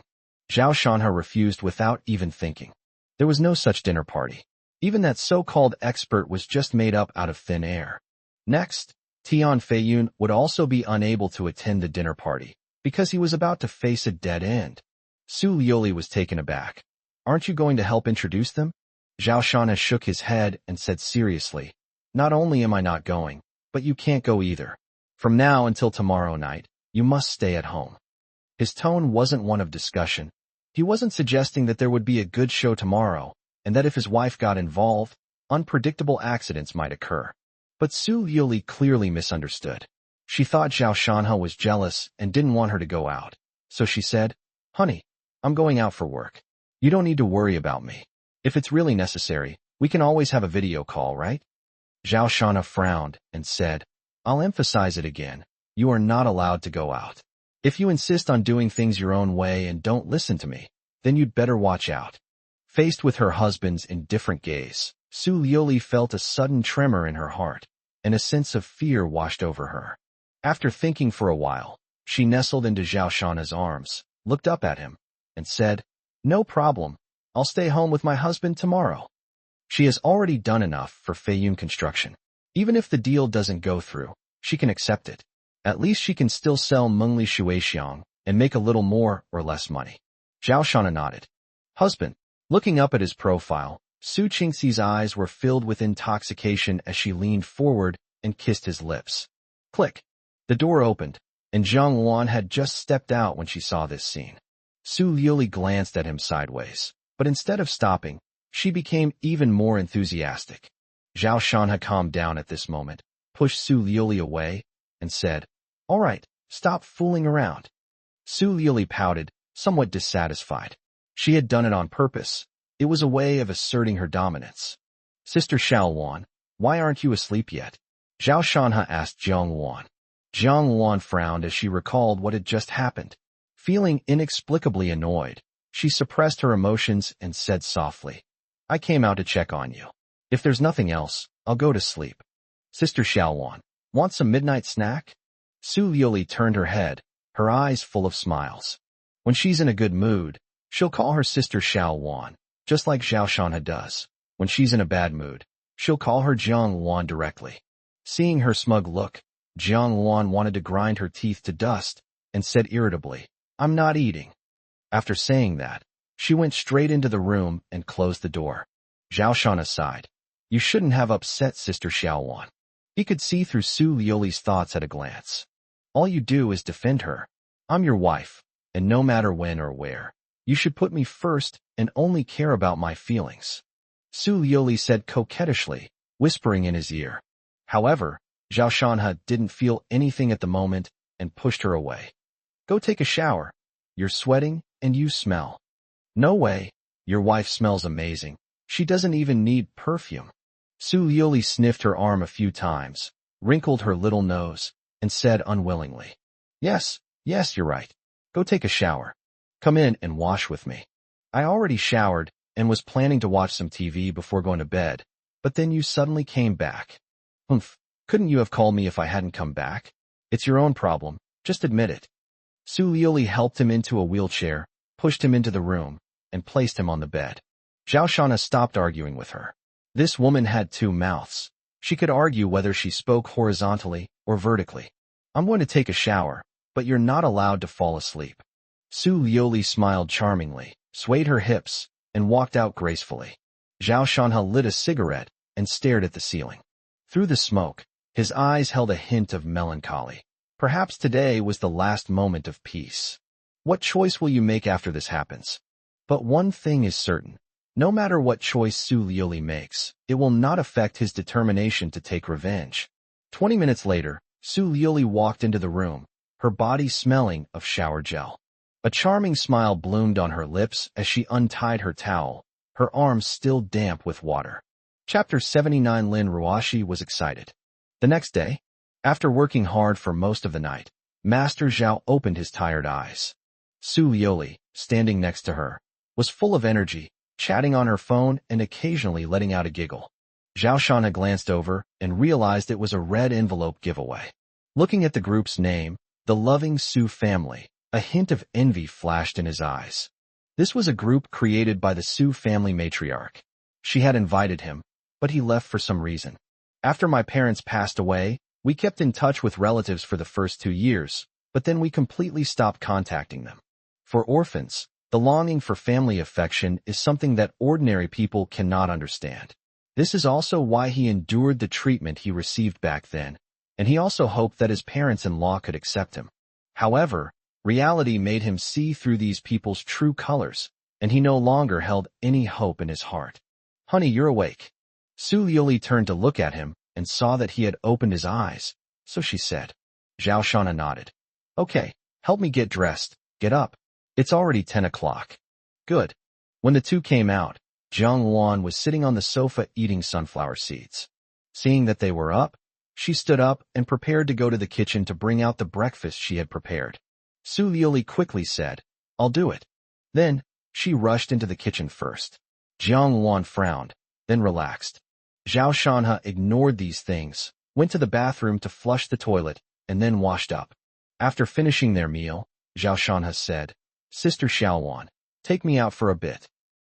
Zhao Shanha refused without even thinking. There was no such dinner party. Even that so-called expert was just made up out of thin air. Next, Tian Feiyun would also be unable to attend the dinner party, because he was about to face a dead end. Su Liuli was taken aback. Aren't you going to help introduce them? Zhao Shanha shook his head and said seriously, Not only am I not going, but you can't go either. From now until tomorrow night, you must stay at home. His tone wasn't one of discussion. He wasn't suggesting that there would be a good show tomorrow, and that if his wife got involved, unpredictable accidents might occur. But Su Liuli clearly misunderstood. She thought Zhao Shanha was jealous and didn't want her to go out. So she said, Honey, I'm going out for work. You don't need to worry about me. If it's really necessary, we can always have a video call, right? Zhao Shanha frowned and said, I'll emphasize it again. You are not allowed to go out. If you insist on doing things your own way and don't listen to me, then you'd better watch out. Faced with her husband's indifferent gaze, Su Liuli felt a sudden tremor in her heart, and a sense of fear washed over her. After thinking for a while, she nestled into Zhao Shanha's arms, looked up at him, and said, No problem. I'll stay home with my husband tomorrow. She has already done enough for Feiyun construction. Even if the deal doesn't go through, she can accept it. At least she can still sell Mengli Shuixiang and make a little more or less money. Zhao Shanha nodded. Husband. Looking up at his profile, Su Qingxi's eyes were filled with intoxication as she leaned forward and kissed his lips. Click. The door opened, and Zhang Luan had just stepped out when she saw this scene. Su Liuli glanced at him sideways, but instead of stopping, she became even more enthusiastic. Zhao Shanha calmed down at this moment, pushed Su Liuli away, and said, "All right, stop fooling around." Su Liuli pouted, somewhat dissatisfied. She had done it on purpose. It was a way of asserting her dominance. "Sister Xiaoluan, why aren't you asleep yet?" Zhao Shanha asked Jiang Luan. Jiang Luan frowned as she recalled what had just happened. Feeling inexplicably annoyed, she suppressed her emotions and said softly, "I came out to check on you. If there's nothing else, I'll go to sleep." "Sister Xiaoluan, want some midnight snack?" Su Liuli turned her head, her eyes full of smiles. When she's in a good mood, she'll call her sister Xiaoluan, just like Zhao Shanha does. When she's in a bad mood, she'll call her Jiang Luan directly. Seeing her smug look, Jiang Luan wanted to grind her teeth to dust and said irritably, "I'm not eating." After saying that, she went straight into the room and closed the door. Zhao Shanha sighed. "You shouldn't have upset Sister Xiaoluan." He could see through Su Liuli's thoughts at a glance. "All you do is defend her. I'm your wife, and no matter when or where, you should put me first and only care about my feelings," Su Liuli said coquettishly, whispering in his ear. However, Zhao Shanha didn't feel anything at the moment and pushed her away. "Go take a shower. You're sweating and you smell." "No way. Your wife smells amazing. She doesn't even need perfume." Su Liuli sniffed her arm a few times, wrinkled her little nose, and said unwillingly, Yes, you're right. Go take a shower. Come in and wash with me." "I already showered and was planning to watch some TV before going to bed, but then you suddenly came back." "Humph, couldn't you have called me if I hadn't come back? It's your own problem, just admit it." Su Liuli helped him into a wheelchair, pushed him into the room, and placed him on the bed. Zhao Shanha stopped arguing with her. This woman had two mouths. She could argue whether she spoke horizontally or vertically. "I'm going to take a shower, but you're not allowed to fall asleep." Su Liuli smiled charmingly, swayed her hips, and walked out gracefully. Zhao Shanha lit a cigarette and stared at the ceiling. Through the smoke, his eyes held a hint of melancholy. Perhaps today was the last moment of peace. What choice will you make after this happens? But one thing is certain. No matter what choice Su Liuli makes, it will not affect his determination to take revenge. 20 minutes later, Su Liuli walked into the room, her body smelling of shower gel. A charming smile bloomed on her lips as she untied her towel, her arms still damp with water. Chapter 79. Lin Ruashi was excited. The next day, after working hard for most of the night, Master Zhao opened his tired eyes. Su Liuli, standing next to her, was full of energy, chatting on her phone and occasionally letting out a giggle. Zhao Shanha glanced over and realized it was a red envelope giveaway. Looking at the group's name, the Loving Su Family, a hint of envy flashed in his eyes. This was a group created by the Su family matriarch. She had invited him, but he left for some reason. "After my parents passed away, we kept in touch with relatives for the first 2 years, but then we completely stopped contacting them. For orphans, the longing for family affection is something that ordinary people cannot understand. This is also why he endured the treatment he received back then, and he also hoped that his parents-in-law could accept him. However, reality made him see through these people's true colors, and he no longer held any hope in his heart." "Honey, you're awake." Su Liuli turned to look at him and saw that he had opened his eyes, so she said. Zhao Shanha nodded. "Okay, help me get dressed. Get up. It's already 10 o'clock. "Good." When the two came out, Jiang Luan was sitting on the sofa eating sunflower seeds. Seeing that they were up, she stood up and prepared to go to the kitchen to bring out the breakfast she had prepared. Su Liuli quickly said, "I'll do it." Then, she rushed into the kitchen first. Jiang Luan frowned, then relaxed. Zhao Shanha ignored these things, went to the bathroom to flush the toilet, and then washed up. After finishing their meal, Zhao Shanha said, "Sister Xiaoluan, take me out for a bit."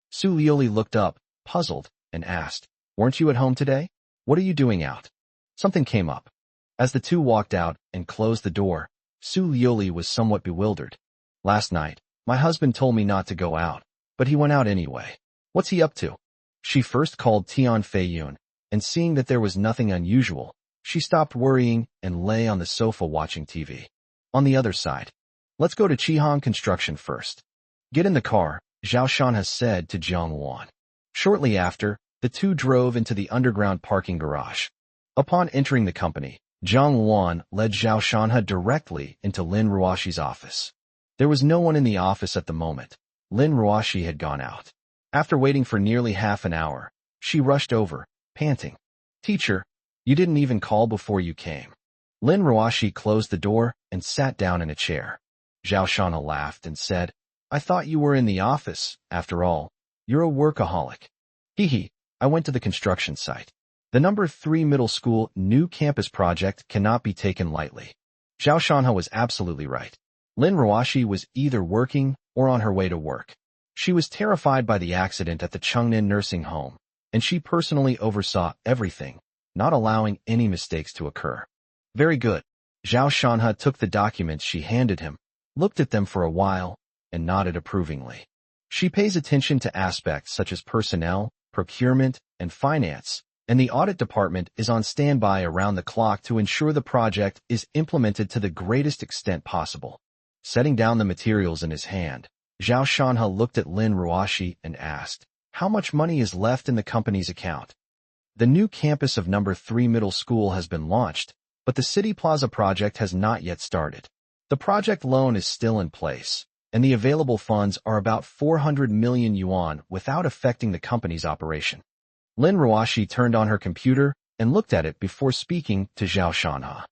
Su Liuli looked up, puzzled, and asked, "Weren't you at home today? What are you doing out?" Something came up. As the two walked out and closed the door, Su Liuli was somewhat bewildered. "Last night, my husband told me not to go out, but he went out anyway. What's he up to?" She first called Tian Feiyun, and seeing that there was nothing unusual, she stopped worrying and lay on the sofa watching TV. On the other side, let's go to Chihang Construction first. Get in the car, Zhao Shanha said to Jiang Wan. Shortly after, the two drove into the underground parking garage. Upon entering the company, Jiang Wan led Zhao Shanha directly into Lin Ruoshi's office. There was no one in the office at the moment. Lin Ruoshi had gone out. After waiting for nearly half an hour, she rushed over, panting. "Teacher, you didn't even call before you came." Lin Ruoshi closed the door and sat down in a chair. Zhao Shanha laughed and said, "I thought you were in the office. After all, you're a workaholic." Hee, I went to the construction site. The number 3 middle school new campus project cannot be taken lightly. Zhao Shanha was absolutely right. Lin Ruoshi was either working or on her way to work. She was terrified by the accident at the Chengnan nursing home, and she personally oversaw everything, not allowing any mistakes to occur. Very good. Zhao Shanha took the documents she handed him, looked at them for a while, and nodded approvingly. She pays attention to aspects such as personnel, procurement, and finance, and the audit department is on standby around the clock to ensure the project is implemented to the greatest extent possible. Setting down the materials in his hand, Zhao Shanha looked at Lin Ruoshi and asked, "How much money is left in the company's account?" The new campus of number 3 middle school has been launched, but the City Plaza project has not yet started. The project loan is still in place, and the available funds are about 400 million yuan without affecting the company's operation. Lin Ruoshi turned on her computer and looked at it before speaking to Zhao Shanha.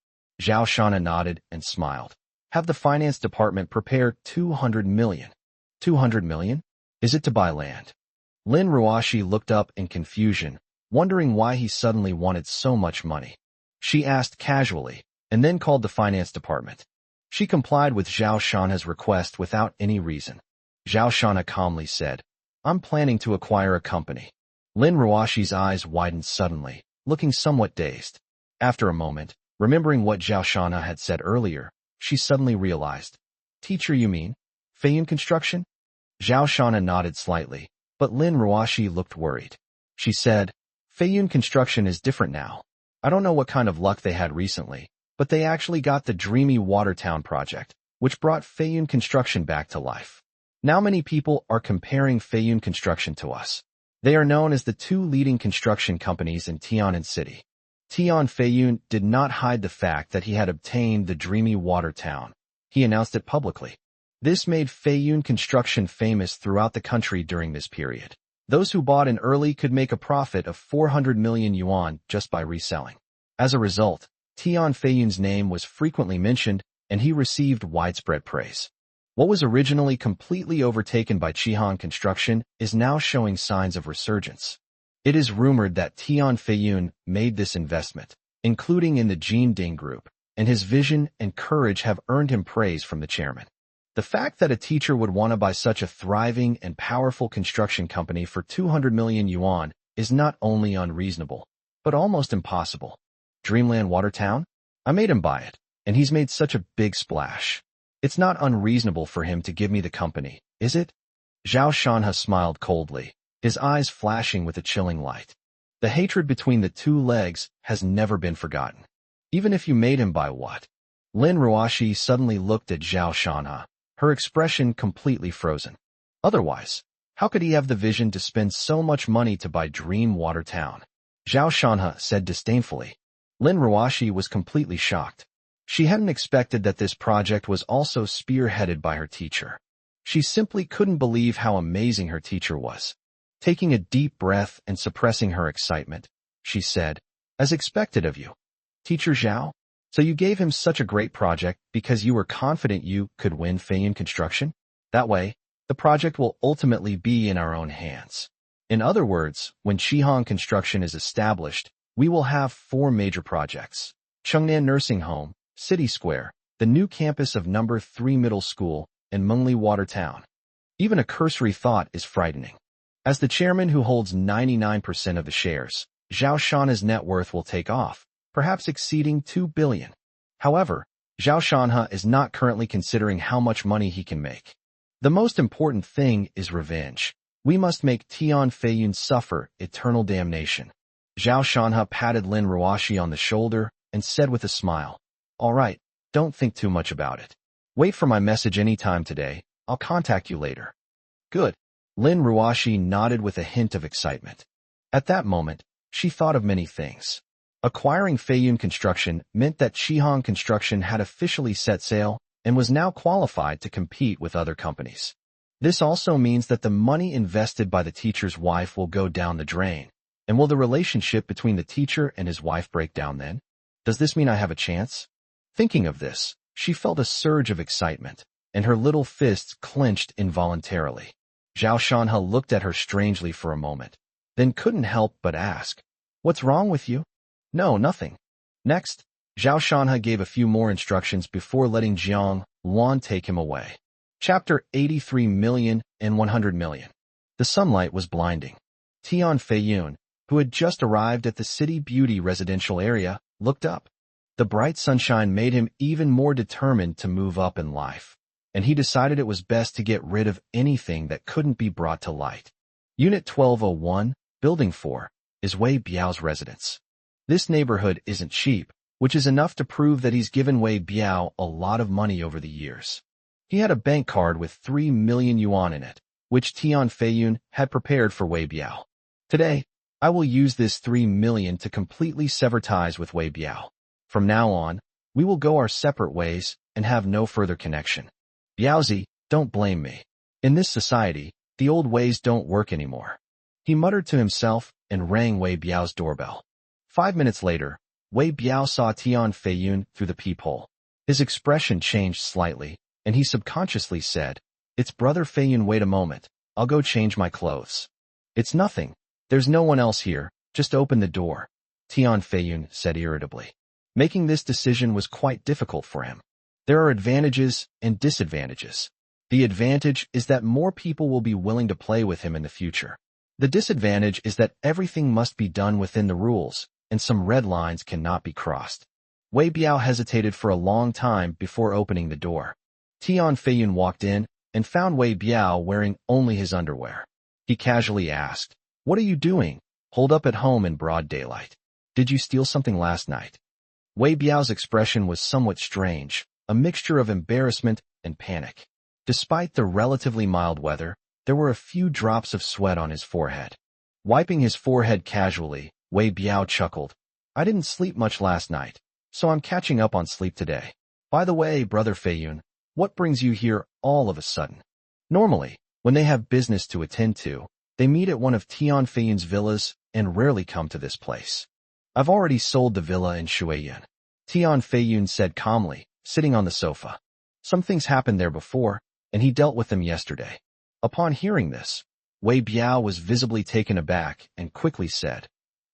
Zhao Shanha nodded and smiled. Have the finance department prepare 200 million. 200 million? Is it to buy land? Lin Ruoshi looked up in confusion, wondering why he suddenly wanted so much money. She asked casually, and then called the finance department. She complied with Zhao Shanha's request without any reason. Zhao Shanha calmly said, "I'm planning to acquire a company." Lin Ruoshi's eyes widened suddenly, looking somewhat dazed. After a moment, remembering what Zhao Shanha had said earlier, she suddenly realized. "Teacher, you mean? Feiyun Construction?" Zhao Shanha nodded slightly, but Lin Ruoshi looked worried. She said, "Feiyun Construction is different now. I don't know what kind of luck they had recently, but they actually got the dreamy Watertown project, which brought Feiyun Construction back to life. Now many people are comparing Feiyun Construction to us. They are known as the two leading construction companies in Tian'an City." Tian Feiyun did not hide the fact that he had obtained the dreamy Watertown. He announced it publicly. This made Feiyun Construction famous throughout the country during this period. Those who bought in early could make a profit of 400 million yuan just by reselling. As a result, Tian Feiyun's name was frequently mentioned, and he received widespread praise. What was originally completely overtaken by Chihang Construction is now showing signs of resurgence. It is rumored that Tian Feiyun made this investment, including in the Jin Ding Group, and his vision and courage have earned him praise from the chairman. The fact that a teacher would want to buy such a thriving and powerful construction company for 200 million yuan is not only unreasonable, but almost impossible. Dreamland Watertown? I made him buy it, and he's made such a big splash. It's not unreasonable for him to give me the company, is it? Zhao Shanha smiled coldly, his eyes flashing with a chilling light. The hatred between the two legs has never been forgotten. Even if you made him buy what? Lin Ruoshi suddenly looked at Zhao Shanha, her expression completely frozen. Otherwise, how could he have the vision to spend so much money to buy Dream Watertown? Zhao Shanha said disdainfully. Lin Ruoshi was completely shocked. She hadn't expected that this project was also spearheaded by her teacher. She simply couldn't believe how amazing her teacher was. Taking a deep breath and suppressing her excitement, she said, "As expected of you. Teacher Zhao, so you gave him such a great project because you were confident you could win Feiyun Construction? That way, the project will ultimately be in our own hands. In other words, when Chihang Construction is established, we will have 4 major projects: Chengnan Nursing Home, City Square, the new campus of number 3 Middle School, and Mengli Watertown." Even a cursory thought is frightening. As the chairman who holds 99% of the shares, Zhao Shanha's net worth will take off, perhaps exceeding 2 billion. However, Zhao Shanha is not currently considering how much money he can make. The most important thing is revenge. We must make Tian Feiyun suffer eternal damnation. Zhao Shanhe patted Lin Ruoxi on the shoulder and said with a smile, "All right, don't think too much about it. Wait for my message anytime today. I'll contact you later." Good. Lin Ruoxi nodded with a hint of excitement. At that moment, she thought of many things. Acquiring Feiyun Construction meant that Shihong Construction had officially set sail and was now qualified to compete with other companies. This also means that the money invested by the teacher's wife will go down the drain. And will the relationship between the teacher and his wife break down then? Does this mean I have a chance? Thinking of this, she felt a surge of excitement, and her little fists clenched involuntarily. Zhao Shanhe looked at her strangely for a moment, then couldn't help but ask, "What's wrong with you?" "No, nothing." Next, Zhao Shanhe gave a few more instructions before letting Jiang Luan take him away. Chapter 83,100,000,000. The sunlight was blinding. Tian Feiyun, who had just arrived at the City Beauty residential area, looked up. The bright sunshine made him even more determined to move up in life, and he decided it was best to get rid of anything that couldn't be brought to light. Unit 1201, Building 4, is Wei Biao's residence. This neighborhood isn't cheap, which is enough to prove that he's given Wei Biao a lot of money over the years. He had a bank card with 3 million yuan in it, which Tian Feiyun had prepared for Wei Biao. "Today, I will use this 3 million to completely sever ties with Wei Biao. From now on, we will go our separate ways and have no further connection. Biaozi, don't blame me. In this society, the old ways don't work anymore." He muttered to himself and rang Wei Biao's doorbell. 5 minutes later, Wei Biao saw Tian Feiyun through the peephole. His expression changed slightly, and he subconsciously said, "It's Brother Feiyun, wait a moment. I'll go change my clothes." "It's nothing. There's no one else here. Just open the door," Tian Feiyun said irritably. Making this decision was quite difficult for him. There are advantages and disadvantages. The advantage is that more people will be willing to play with him in the future. The disadvantage is that everything must be done within the rules, and some red lines cannot be crossed. Wei Biao hesitated for a long time before opening the door. Tian Feiyun walked in and found Wei Biao wearing only his underwear. He casually asked, "What are you doing, holed up at home in broad daylight? Did you steal something last night?" Wei Biao's expression was somewhat strange, a mixture of embarrassment and panic. Despite the relatively mild weather, there were a few drops of sweat on his forehead. Wiping his forehead casually, Wei Biao chuckled, "I didn't sleep much last night, so I'm catching up on sleep today. By the way, Brother Feiyun, what brings you here all of a sudden?" Normally, when they have business to attend to, they meet at one of Tian Feiyun's villas and rarely come to this place. "I've already sold the villa in Shuiyan," Tian Feiyun said calmly, sitting on the sofa. Some things happened there before, and he dealt with them yesterday. Upon hearing this, Wei Biao was visibly taken aback and quickly said,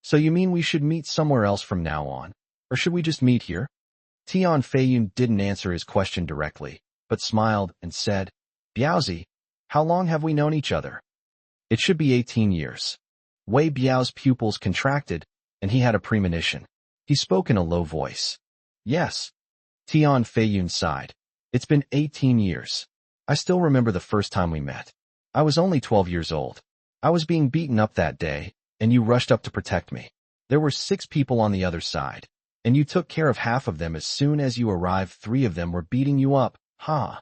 "So you mean we should meet somewhere else from now on, or should we just meet here?" Tian Feiyun didn't answer his question directly, but smiled and said, "Biaozi, how long have we known each other?" "It should be 18 years. Wei Biao's pupils contracted, and he had a premonition. He spoke in a low voice. "Yes." Tian Feiyun sighed. "It's been 18 years. I still remember the first time we met. I was only 12 years old. I was being beaten up that day, and you rushed up to protect me. There were 6 people on the other side, and you took care of half of them. As soon as you arrived, 3 of them were beating you up. Ha."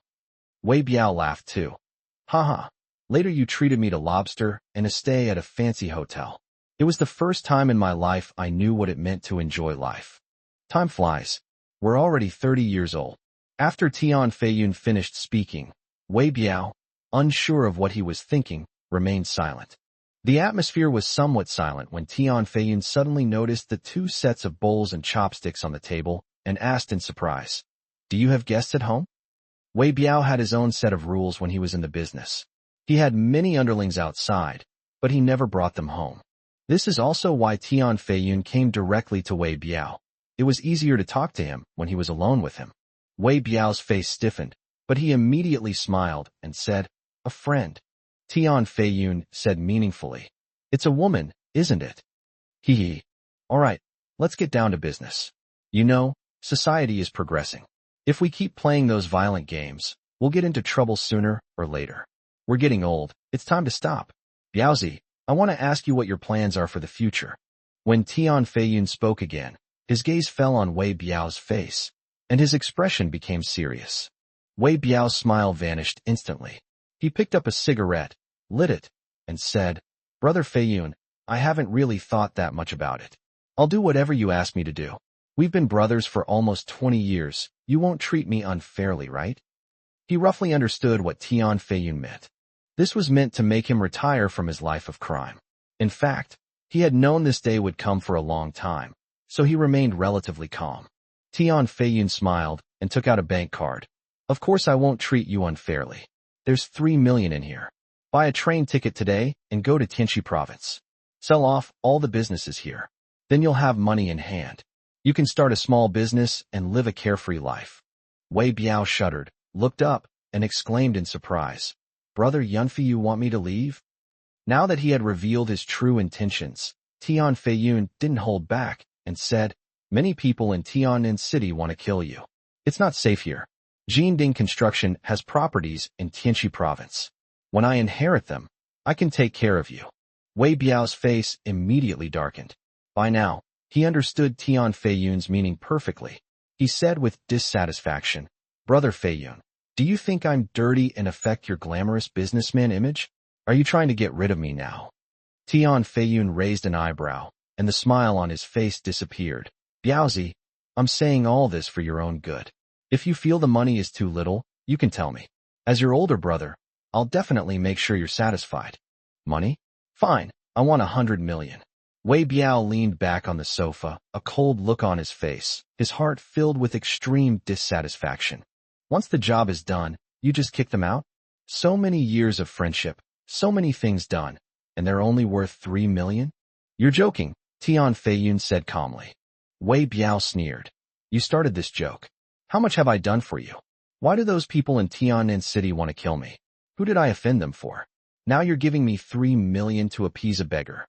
Wei Biao laughed too. "Ha ha. Later you treated me to lobster and a stay at a fancy hotel. It was the first time in my life I knew what it meant to enjoy life. Time flies. We're already 30 years old." After Tian Feiyun finished speaking, Wei Biao, unsure of what he was thinking, remained silent. The atmosphere was somewhat silent when Tian Feiyun suddenly noticed the 2 sets of bowls and chopsticks on the table and asked in surprise, "Do you have guests at home?" Wei Biao had his own set of rules when he was in the business. He had many underlings outside, but he never brought them home. This is also why Tian Feiyun came directly to Wei Biao. It was easier to talk to him when he was alone with him. Wei Biao's face stiffened, but he immediately smiled and said, "A friend." Tian Feiyun said meaningfully, "It's a woman, isn't it?" Hee hee. "All right, let's get down to business. You know, society is progressing. If we keep playing those violent games, we'll get into trouble sooner or later. We're getting old. It's time to stop." Biaozi, I want to ask you what your plans are for the future. When Tian Feiyun spoke again, his gaze fell on Wei Biao's face, and his expression became serious. Wei Biao's smile vanished instantly. He picked up a cigarette, lit it, and said, Brother Feiyun, I haven't really thought that much about it. I'll do whatever you ask me to do. We've been brothers for almost 20 years. You won't treat me unfairly, right? He roughly understood what Tian Feiyun meant. This was meant to make him retire from his life of crime. In fact, he had known this day would come for a long time, so he remained relatively calm. Tian Feiyun smiled and took out a bank card. Of course I won't treat you unfairly. There's 3 million in here. Buy a train ticket today and go to Tianxi province. Sell off all the businesses here. Then you'll have money in hand. You can start a small business and live a carefree life. Wei Biao shuddered, looked up, and exclaimed in surprise, Brother Yunfi, you want me to leave? Now that he had revealed his true intentions, Tian Feiyun didn't hold back and said, Many people in Tianan City want to kill you. It's not safe here. Jinding Construction has properties in Tianxi province. When I inherit them, I can take care of you. Wei Biao's face immediately darkened. By now, he understood Tian Feiyun's meaning perfectly. He said with dissatisfaction, Brother Feiyun, do you think I'm dirty and affect your glamorous businessman image? Are you trying to get rid of me now? Tian Feiyun raised an eyebrow, and the smile on his face disappeared. Biaozi, I'm saying all this for your own good. If you feel the money is too little, you can tell me. As your older brother, I'll definitely make sure you're satisfied. Money? Fine, I want 100 million. Wei Biao leaned back on the sofa, a cold look on his face, his heart filled with extreme dissatisfaction. Once the job is done, you just kick them out? So many years of friendship, so many things done, and they're only worth 3 million? You're joking, Tian Feiyun said calmly. Wei Biao sneered. You started this joke. How much have I done for you? Why do those people in Tianan City want to kill me? Who did I offend them for? Now you're giving me 3 million to appease a beggar.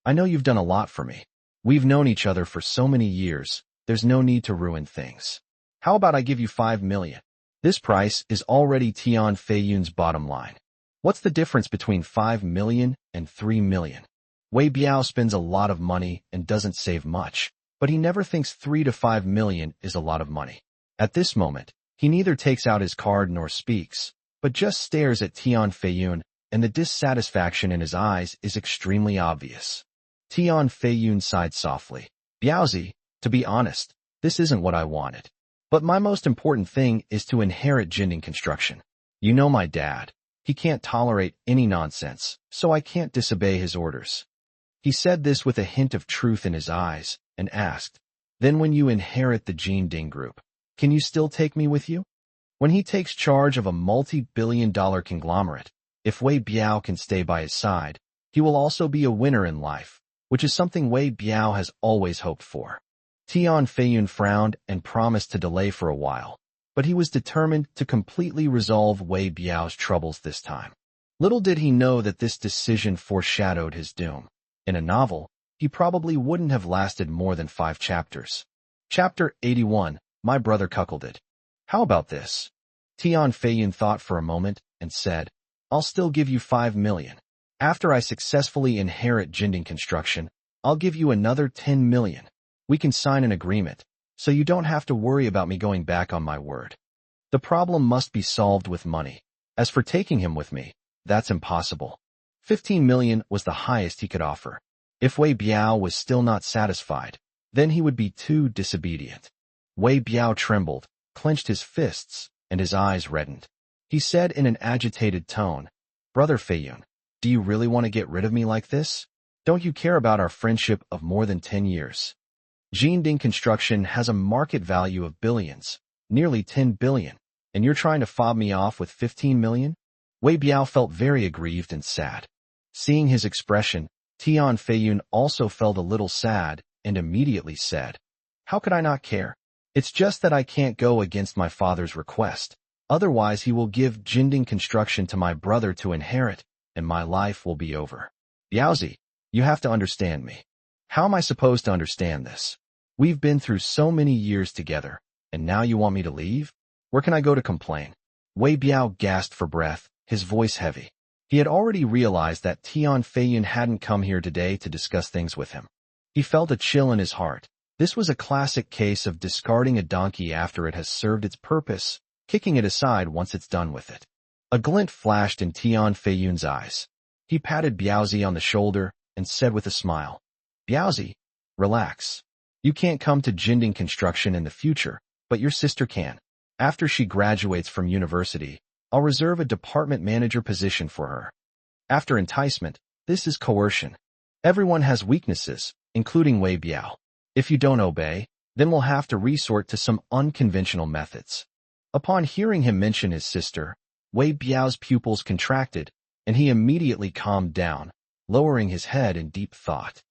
I know you've done a lot for me. We've known each other for so many years, there's no need to ruin things. How about I give you 5 million? This price is already Tian Feiyun's bottom line. What's the difference between 5 million and 3 million? Wei Biao spends a lot of money and doesn't save much, but he never thinks 3 to 5 million is a lot of money. At this moment, he neither takes out his card nor speaks, but just stares at Tian Feiyun, and the dissatisfaction in his eyes is extremely obvious. Tian Feiyun sighed softly. Biaozi, to be honest, this isn't what I wanted. But my most important thing is to inherit Jinding Construction. You know my dad. He can't tolerate any nonsense, so I can't disobey his orders. He said this with a hint of truth in his eyes, and asked, Then when you inherit the Jinding Group, can you still take me with you? When he takes charge of a multi-billion-dollar conglomerate, if Wei Biao can stay by his side, he will also be a winner in life, which is something Wei Biao has always hoped for. Tian Feiyun frowned and promised to delay for a while, but he was determined to completely resolve Wei Biao's troubles this time. Little did he know that this decision foreshadowed his doom. In a novel, he probably wouldn't have lasted more than 5 chapters. Chapter 81, My Brother Cuckolded. How about this? Tian Feiyun thought for a moment and said, I'll still give you 5 million. After I successfully inherit Jinding Construction, I'll give you another 10 million. We can sign an agreement, so you don't have to worry about me going back on my word. The problem must be solved with money. As for taking him with me, that's impossible. 15 million was the highest he could offer. If Wei Biao was still not satisfied, then he would be too disobedient. Wei Biao trembled, clenched his fists, and his eyes reddened. He said in an agitated tone, Brother Feiyun, do you really want to get rid of me like this? Don't you care about our friendship of more than 10 years? Jinding Construction has a market value of billions, nearly 10 billion, and you're trying to fob me off with 15 million? Wei Biao felt very aggrieved and sad. Seeing his expression, Tian Feiyun also felt a little sad and immediately said, How could I not care? It's just that I can't go against my father's request. Otherwise he will give Jinding Construction to my brother to inherit, and my life will be over. Biaozi, you have to understand me. How am I supposed to understand this? We've been through so many years together, and now you want me to leave? Where can I go to complain? Wei Biao gasped for breath, his voice heavy. He had already realized that Tian Feiyun hadn't come here today to discuss things with him. He felt a chill in his heart. This was a classic case of discarding a donkey after it has served its purpose, kicking it aside once it's done with it. A glint flashed in Tian Feiyun's eyes. He patted Biaozi on the shoulder and said with a smile, "Biaozi, relax. You can't come to Jinding Construction in the future, but your sister can. After she graduates from university, I'll reserve a department manager position for her. After enticement, this is coercion. Everyone has weaknesses, including Wei Biao. If you don't obey, then we'll have to resort to some unconventional methods." Upon hearing him mention his sister, Wei Biao's pupils contracted, and he immediately calmed down, lowering his head in deep thought.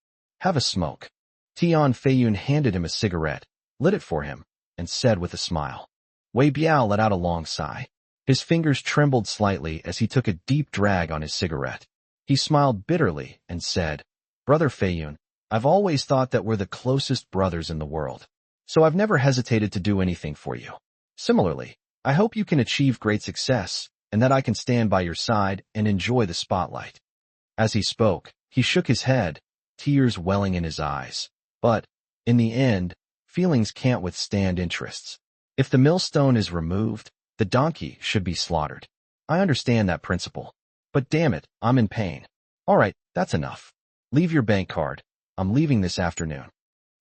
"Have a smoke." Tian Feiyun handed him a cigarette, lit it for him, and said with a smile. Wei Biao let out a long sigh. His fingers trembled slightly as he took a deep drag on his cigarette. He smiled bitterly and said, "Brother Feiyun, I've always thought that we're the closest brothers in the world, so I've never hesitated to do anything for you. Similarly, I hope you can achieve great success, and that I can stand by your side and enjoy the spotlight." As he spoke, he shook his head, tears welling in his eyes. But, in the end, feelings can't withstand interests. If the millstone is removed, the donkey should be slaughtered. I understand that principle. But damn it, I'm in pain. All right, that's enough. Leave your bank card. I'm leaving this afternoon.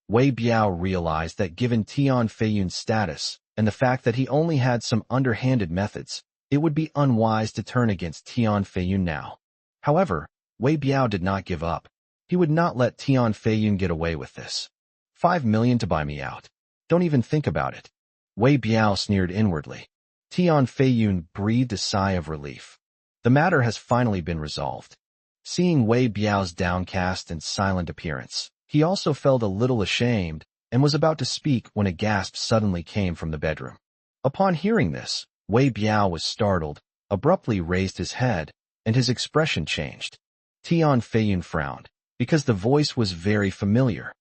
Wei Biao realized that given Tian Feiyun's status, and the fact that he only had some underhanded methods, it would be unwise to turn against Tian Feiyun now. However, Wei Biao did not give up. He would not let Tian Feiyun get away with this. 5 million to buy me out. Don't even think about it. Wei Biao sneered inwardly. Tian Feiyun breathed a sigh of relief. The matter has finally been resolved. Seeing Wei Biao's downcast and silent appearance, he also felt a little ashamed and was about to speak when a gasp suddenly came from the bedroom. Upon hearing this, Wei Biao was startled, abruptly raised his head, and his expression changed. Tian Feiyun frowned, because the voice was very familiar.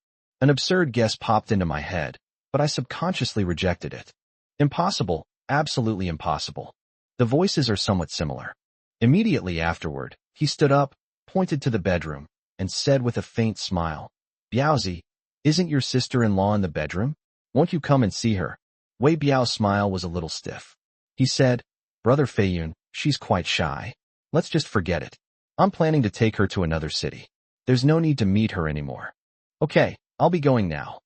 An absurd guess popped into my head, but I subconsciously rejected it. Impossible, absolutely impossible. The voices are somewhat similar. Immediately afterward, he stood up, pointed to the bedroom, and said with a faint smile, "Biaozi, isn't your sister-in-law in the bedroom? Won't you come and see her?" Wei Biao's smile was a little stiff. He said, "Brother Feiyun, she's quite shy. Let's just forget it. I'm planning to take her to another city. There's no need to meet her anymore. Okay, I'll be going now."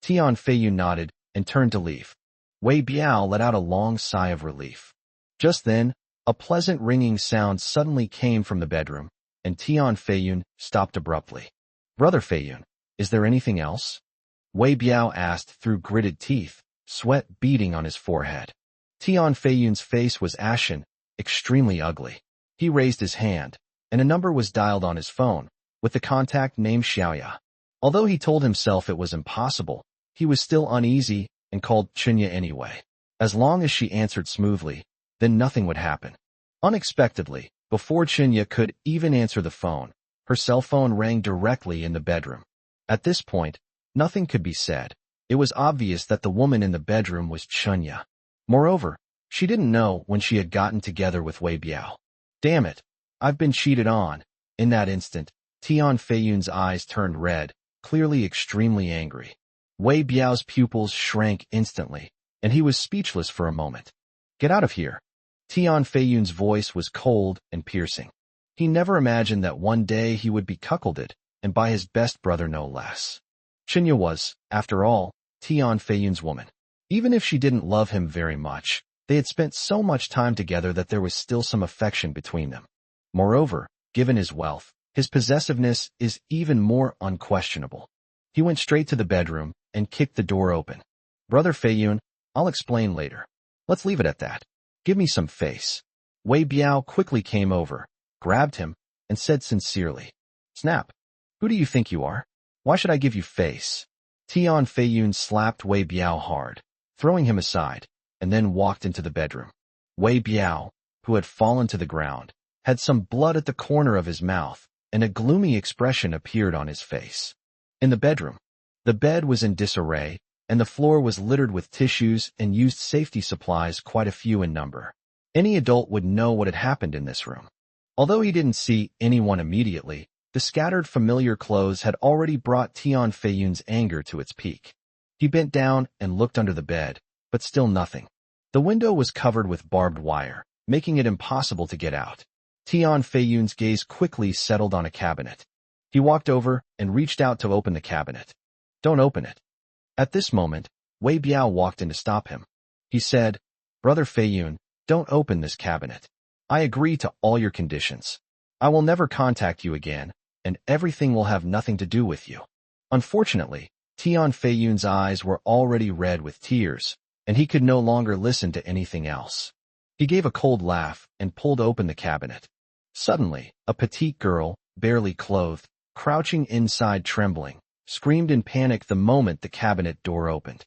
Tian Feiyun nodded and turned to leave. Wei Biao let out a long sigh of relief. Just then, a pleasant ringing sound suddenly came from the bedroom, and Tian Feiyun stopped abruptly. "Brother Feiyun, is there anything else?" Wei Biao asked through gritted teeth, sweat beading on his forehead. Tian Feiyun's face was ashen, extremely ugly. He raised his hand, and a number was dialed on his phone, with the contact name Xiaoya. Although he told himself it was impossible, he was still uneasy and called Chunya anyway. As long as she answered smoothly, then nothing would happen. Unexpectedly, before Chunya could even answer the phone, her cell phone rang directly in the bedroom. At this point, nothing could be said. It was obvious that the woman in the bedroom was Chunya. Moreover, she didn't know when she had gotten together with Wei Biao. Damn it, I've been cheated on. In that instant, Tian Feiyun's eyes turned red, clearly extremely angry. Wei Biao's pupils shrank instantly, and he was speechless for a moment. "Get out of here." Tian Feiyun's voice was cold and piercing. He never imagined that one day he would be cuckolded, and by his best brother no less. Chunya was, after all, Tian Feiyun's woman. Even if she didn't love him very much, they had spent so much time together that there was still some affection between them. Moreover, given his wealth, his possessiveness is even more unquestionable. He went straight to the bedroom and kicked the door open. "Brother Feiyun, I'll explain later. Let's leave it at that. Give me some face." Wei Biao quickly came over, grabbed him, and said sincerely, "Snap. Who do you think you are? Why should I give you face?" Tian Feiyun slapped Wei Biao hard, throwing him aside, and then walked into the bedroom. Wei Biao, who had fallen to the ground, had some blood at the corner of his mouth, and a gloomy expression appeared on his face. In the bedroom, the bed was in disarray, and the floor was littered with tissues and used safety supplies, quite a few in number. Any adult would know what had happened in this room. Although he didn't see anyone immediately, the scattered familiar clothes had already brought Tian Feiyun's anger to its peak. He bent down and looked under the bed, but still nothing. The window was covered with barbed wire, making it impossible to get out. Tian Feiyun's gaze quickly settled on a cabinet. He walked over and reached out to open the cabinet. "Don't open it." At this moment, Wei Biao walked in to stop him. He said, "Brother Feiyun, don't open this cabinet. I agree to all your conditions. I will never contact you again, and everything will have nothing to do with you." Unfortunately, Tian Feiyun's eyes were already red with tears, and he could no longer listen to anything else. He gave a cold laugh and pulled open the cabinet. Suddenly, a petite girl, barely clothed, crouching inside trembling, screamed in panic the moment the cabinet door opened.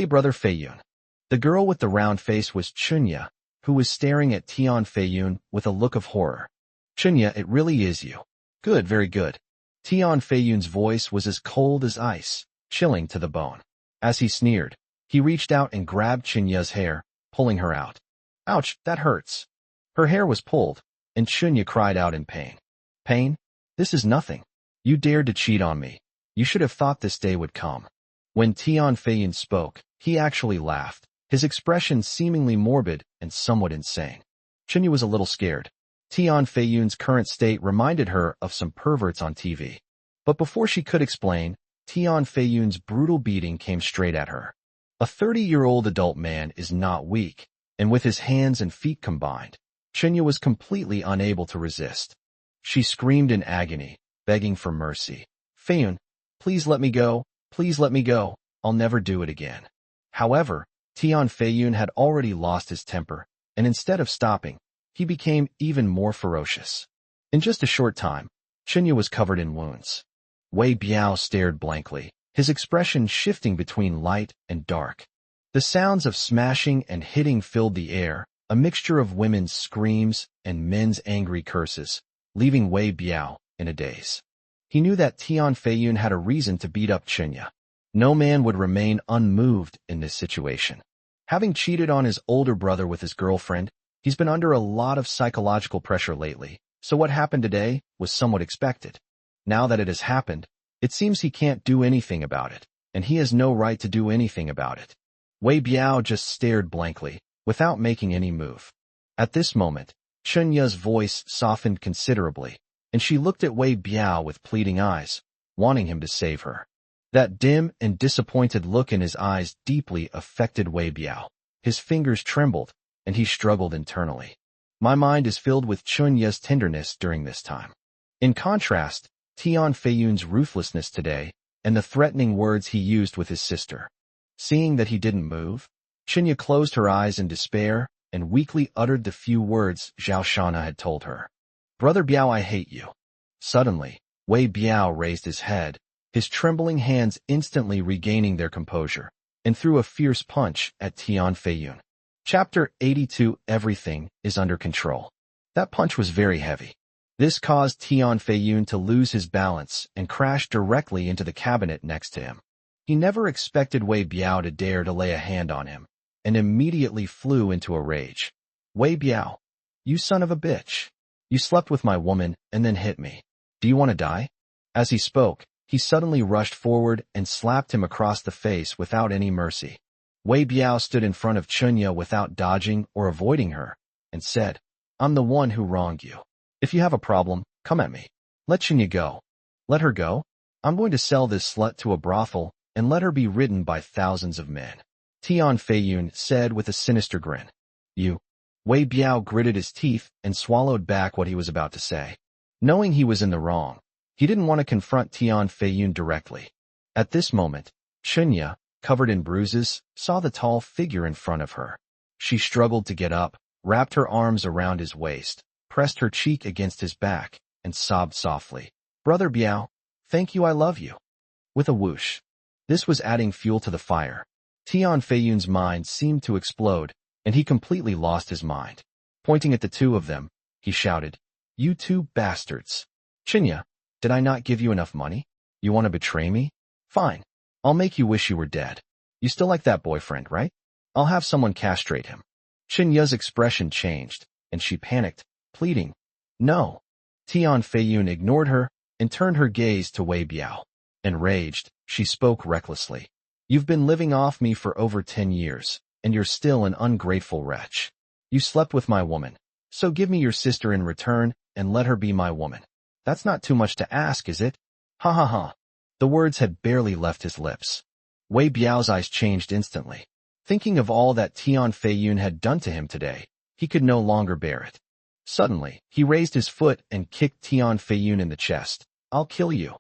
Brother Feiyun." The girl with the round face was Chunya, who was staring at Tian Feiyun with a look of horror. "Chunya, it really is you. Good, very good." Tian Feiyun's voice was as cold as ice, chilling to the bone. As he sneered, he reached out and grabbed Chunya's hair, pulling her out. "Ouch, that hurts." Her hair was pulled, and Chunya cried out in pain. "Pain? This is nothing. You dared to cheat on me. You should have thought this day would come." When Tian Feiyun spoke, he actually laughed, his expression seemingly morbid and somewhat insane. Chunya was a little scared. Tian Feiyun's current state reminded her of some perverts on TV. But before she could explain, Tian Feiyun's brutal beating came straight at her. A 30-year-old adult man is not weak, and with his hands and feet combined, Chunya was completely unable to resist. She screamed in agony, begging for mercy. "Feiyun, please let me go. Please let me go. I'll never do it again." However, Tian Feiyun had already lost his temper, and instead of stopping, he became even more ferocious. In just a short time, Chunya was covered in wounds. Wei Biao stared blankly, his expression shifting between light and dark. The sounds of smashing and hitting filled the air, a mixture of women's screams and men's angry curses, leaving Wei Biao in a daze. He knew that Tian Feiyun had a reason to beat up Chunya. No man would remain unmoved in this situation. Having cheated on his older brother with his girlfriend, he's been under a lot of psychological pressure lately, so what happened today was somewhat expected. Now that it has happened, it seems he can't do anything about it, and he has no right to do anything about it. Wei Biao just stared blankly, without making any move. At this moment, Chunya's voice softened considerably, and she looked at Wei Biao with pleading eyes, wanting him to save her. That dim and disappointed look in his eyes deeply affected Wei Biao. His fingers trembled, and he struggled internally. My mind is filled with Chunya's tenderness during this time. In contrast, Tian Feiyun's ruthlessness today, and the threatening words he used with his sister. Seeing that he didn't move, Chunya closed her eyes in despair and weakly uttered the few words Zhao Shana had told her. "Brother Biao, I hate you." Suddenly, Wei Biao raised his head, his trembling hands instantly regaining their composure, and threw a fierce punch at Tian Feiyun. Chapter 82. Everything is under control. That punch was very heavy. This caused Tian Feiyun to lose his balance and crash directly into the cabinet next to him. He never expected Wei Biao to dare to lay a hand on him, and immediately flew into a rage. "Wei Biao, you son of a bitch. You slept with my woman and then hit me. Do you want to die?" As he spoke, he suddenly rushed forward and slapped him across the face without any mercy. Wei Biao stood in front of Chunya without dodging or avoiding her, and said, "I'm the one who wronged you. If you have a problem, come at me. Let Chunya go." "Let her go? I'm going to sell this slut to a brothel and let her be ridden by thousands of men," Tian Feiyun said with a sinister grin. "You?" Wei Biao gritted his teeth and swallowed back what he was about to say. Knowing he was in the wrong, he didn't want to confront Tian Feiyun directly. At this moment, Chunya, covered in bruises, saw the tall figure in front of her. She struggled to get up, wrapped her arms around his waist, pressed her cheek against his back, and sobbed softly. "Brother Biao, thank you, I love you." With a whoosh. This was adding fuel to the fire. Tian Feiyun's mind seemed to explode, and he completely lost his mind. Pointing at the two of them, he shouted, "You two bastards. Chunya, did I not give you enough money? You want to betray me? Fine. I'll make you wish you were dead. You still like that boyfriend, right? I'll have someone castrate him." Chunya's expression changed, and she panicked, pleading, No. Tian Feiyun ignored her and turned her gaze to Wei Biao. Enraged, she spoke recklessly. You've been living off me for over 10 years, and you're still an ungrateful wretch. You slept with my woman, so give me your sister in return and let her be my woman. That's not too much to ask, is it? Ha ha ha. The words had barely left his lips. Wei Biao's eyes changed instantly. Thinking of all that Tian Feiyun had done to him today, he could no longer bear it. Suddenly, he raised his foot and kicked Tian Feiyun in the chest. I'll kill you.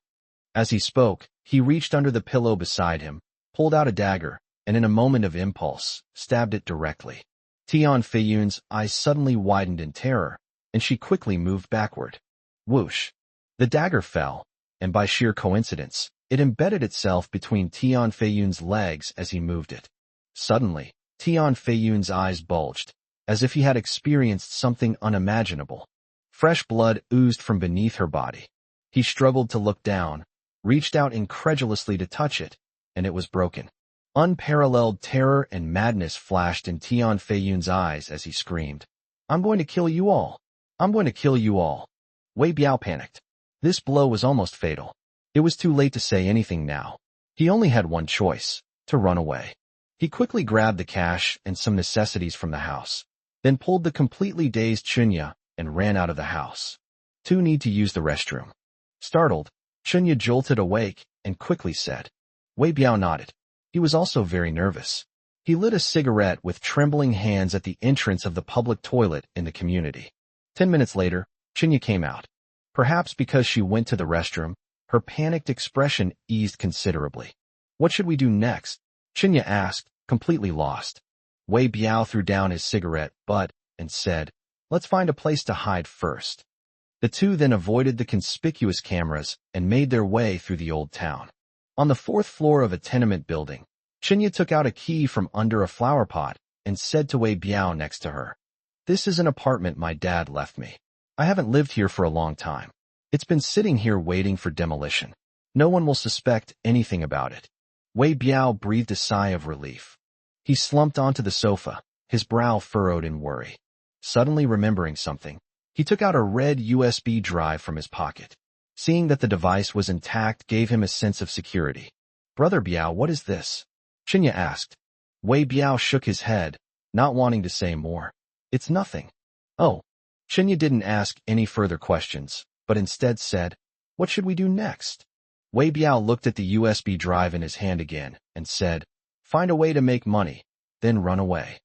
As he spoke, he reached under the pillow beside him, pulled out a dagger, and in a moment of impulse, stabbed it directly. Tian Feiyun's eyes suddenly widened in terror, and she quickly moved backward. Whoosh! The dagger fell, and by sheer coincidence, it embedded itself between Tian Feiyun's legs as he moved it. Suddenly, Tian Feiyun's eyes bulged, as if he had experienced something unimaginable. Fresh blood oozed from beneath her body. He struggled to look down, reached out incredulously to touch it, and it was broken. Unparalleled terror and madness flashed in Tian Feiyun's eyes as he screamed, I'm going to kill you all. I'm going to kill you all. Wei Biao panicked. This blow was almost fatal. It was too late to say anything now. He only had one choice, to run away. He quickly grabbed the cash and some necessities from the house, then pulled the completely dazed Chunya and ran out of the house. Two need to use the restroom. Startled, Chunya jolted awake and quickly said. Wei Biao nodded. He was also very nervous. He lit a cigarette with trembling hands at the entrance of the public toilet in the community. 10 minutes later, Chunya came out. Perhaps because she went to the restroom, her panicked expression eased considerably. What should we do next? Chunya asked, completely lost. Wei Biao threw down his cigarette butt and said, Let's find a place to hide first. The two then avoided the conspicuous cameras and made their way through the old town. On the 4th floor of a tenement building, Chunya took out a key from under a flower pot and said to Wei Biao next to her, This is an apartment my dad left me. I haven't lived here for a long time. It's been sitting here waiting for demolition. No one will suspect anything about it. Wei Biao breathed a sigh of relief. He slumped onto the sofa, his brow furrowed in worry. Suddenly remembering something, he took out a red USB drive from his pocket. Seeing that the device was intact gave him a sense of security. Brother Biao, what is this? Chunya asked. Wei Biao shook his head, not wanting to say more. It's nothing. Oh. Chunya didn't ask any further questions, but instead said, What should we do next? Wei Biao looked at the USB drive in his hand again and said, Find a way to make money, then run away.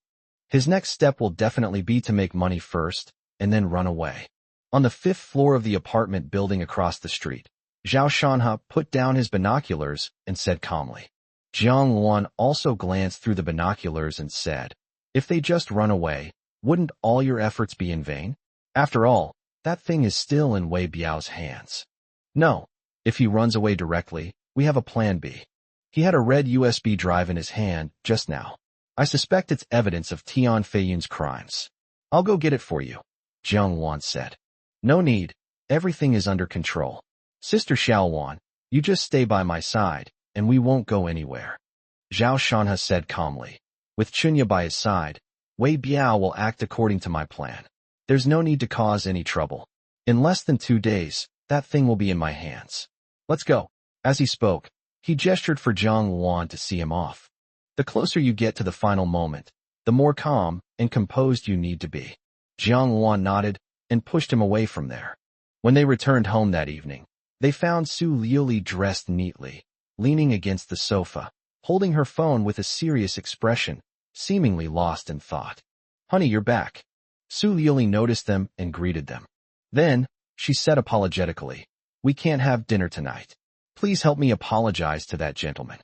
His next step will definitely be to make money first, and then run away. On the 5th floor of the apartment building across the street, Zhao Shanha put down his binoculars and said calmly. Jiang Luan also glanced through the binoculars and said, If they just run away, wouldn't all your efforts be in vain? After all, that thing is still in Wei Biao's hands. No, if he runs away directly, we have a plan B. He had a red USB drive in his hand just now. I suspect it's evidence of Tian Feiyun's crimes. I'll go get it for you, Jiang Luan said. No need, everything is under control. Sister Xiaowan, you just stay by my side, and we won't go anywhere. Zhao Shanha said calmly. With Chunya by his side, Wei Biao will act according to my plan. There's no need to cause any trouble. In less than 2 days, that thing will be in my hands. Let's go. As he spoke, he gestured for Jiang Luan to see him off. The closer you get to the final moment, the more calm and composed you need to be. Jiang Luan nodded and pushed him away from there. When they returned home that evening, they found Su Liuli dressed neatly, leaning against the sofa, holding her phone with a serious expression, seemingly lost in thought. Honey, you're back. Su Liuli noticed them and greeted them. Then, she said apologetically, We can't have dinner tonight. Please help me apologize to that gentleman.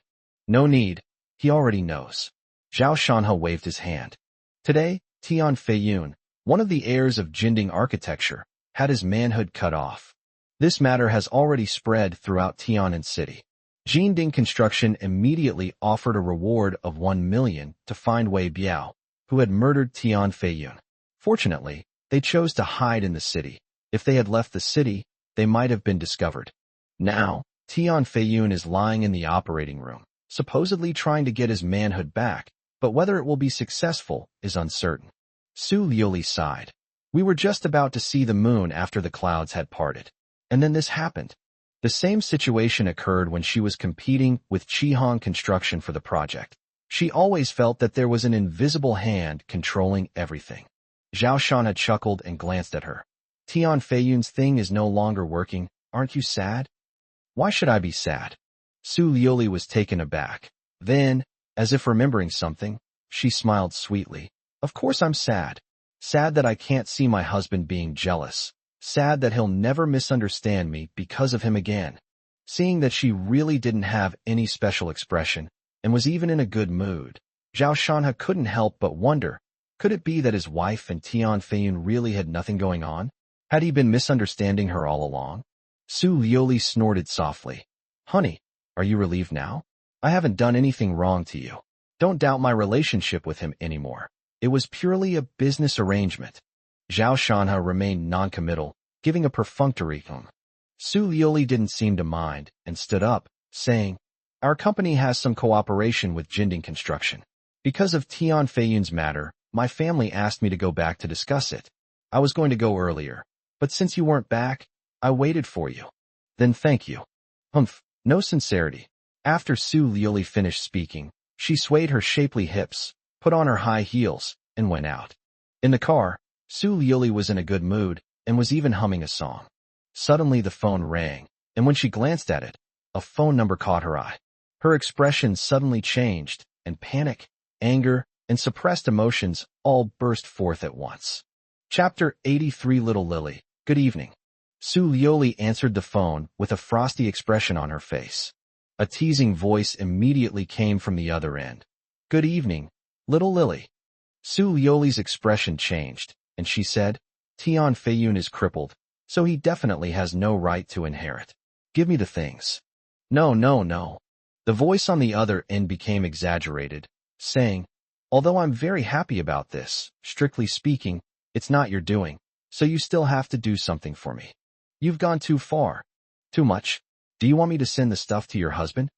No need. He already knows. Zhao Shanha waved his hand. Today, Tian Feiyun, one of the heirs of Jinding architecture, had his manhood cut off. This matter has already spread throughout Tianan City. Jinding Construction immediately offered a reward of 1 million to find Wei Biao, who had murdered Tian Feiyun. Fortunately, they chose to hide in the city. If they had left the city, they might have been discovered. Now, Tian Feiyun is lying in the operating room, supposedly trying to get his manhood back, but whether it will be successful is uncertain. Su Liuli sighed. We were just about to see the moon after the clouds had parted. And then this happened. The same situation occurred when she was competing with Chihong Construction for the project. She always felt that there was an invisible hand controlling everything. Zhao Shanha chuckled and glanced at her. Tian Feiyun's thing is no longer working. Aren't you sad? Why should I be sad? Su Liuli was taken aback. Then, as if remembering something, she smiled sweetly. Of course I'm sad. Sad that I can't see my husband being jealous. Sad that he'll never misunderstand me because of him again. Seeing that she really didn't have any special expression and was even in a good mood, Zhao Shanha couldn't help but wonder, could it be that his wife and Tian Feiyun really had nothing going on? Had he been misunderstanding her all along? Su Liuli snorted softly. Honey, are you relieved now? I haven't done anything wrong to you. Don't doubt my relationship with him anymore. It was purely a business arrangement. Zhao Shanha remained noncommittal, giving a perfunctory Su Liuli didn't seem to mind and stood up, saying, Our company has some cooperation with Jinding Construction. Because of Tian Feiyun's matter, my family asked me to go back to discuss it. I was going to go earlier, but since you weren't back, I waited for you. Then thank you. No sincerity. After Su Liuli finished speaking, she swayed her shapely hips, put on her high heels, and went out. In the car, Su Liuli was in a good mood and was even humming a song. Suddenly the phone rang, and when she glanced at it, a phone number caught her eye. Her expression suddenly changed, and panic, anger, and suppressed emotions all burst forth at once. Chapter 83 Little Lily, Good evening. Su Liuli answered the phone with a frosty expression on her face. A teasing voice immediately came from the other end. Good evening, Little Lily. Su Liuli's expression changed, and she said, Tian Feiyun is crippled, so he definitely has no right to inherit. Give me the things. No. The voice on the other end became exaggerated, saying, Although I'm very happy about this, strictly speaking, it's not your doing, so you still have to do something for me. You've gone too far. Too much. Do you want me to send the stuff to your husband?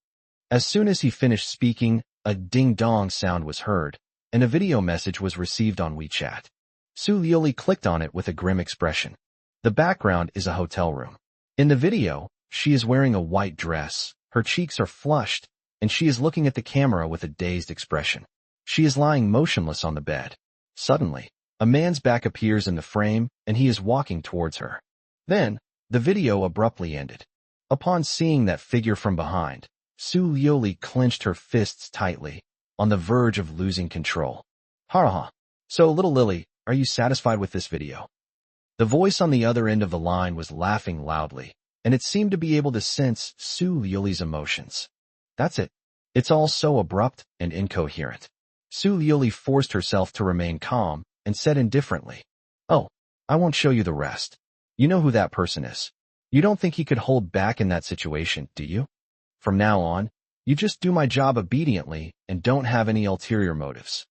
As soon as he finished speaking, a ding-dong sound was heard, and a video message was received on WeChat. Su Liuli clicked on it with a grim expression. The background is a hotel room. In the video, she is wearing a white dress, her cheeks are flushed, and she is looking at the camera with a dazed expression. She is lying motionless on the bed. Suddenly, a man's back appears in the frame, and he is walking towards her. Then, the video abruptly ended. Upon seeing that figure from behind, Su Liuli clenched her fists tightly, on the verge of losing control. Ha. So, Little Lily, are you satisfied with this video? The voice on the other end of the line was laughing loudly, and it seemed to be able to sense Su Liuli's emotions. That's it. It's all so abrupt and incoherent. Su Liuli forced herself to remain calm and said indifferently, Oh, I won't show you the rest. You know who that person is. You don't think he could hold back in that situation, do you? From now on, you just do my job obediently and don't have any ulterior motives.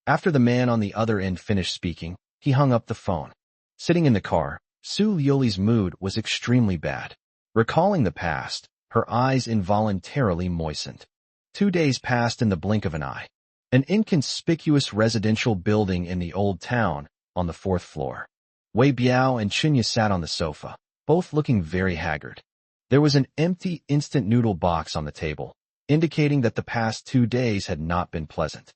After the man on the other end finished speaking, he hung up the phone. Sitting in the car, Su Liuli's mood was extremely bad. Recalling the past, her eyes involuntarily moistened. 2 days passed in the blink of an eye. An inconspicuous residential building in the old town, on the 4th floor. Wei Biao and Chunya sat on the sofa, both looking very haggard. There was an empty instant noodle box on the table, indicating that the past 2 days had not been pleasant.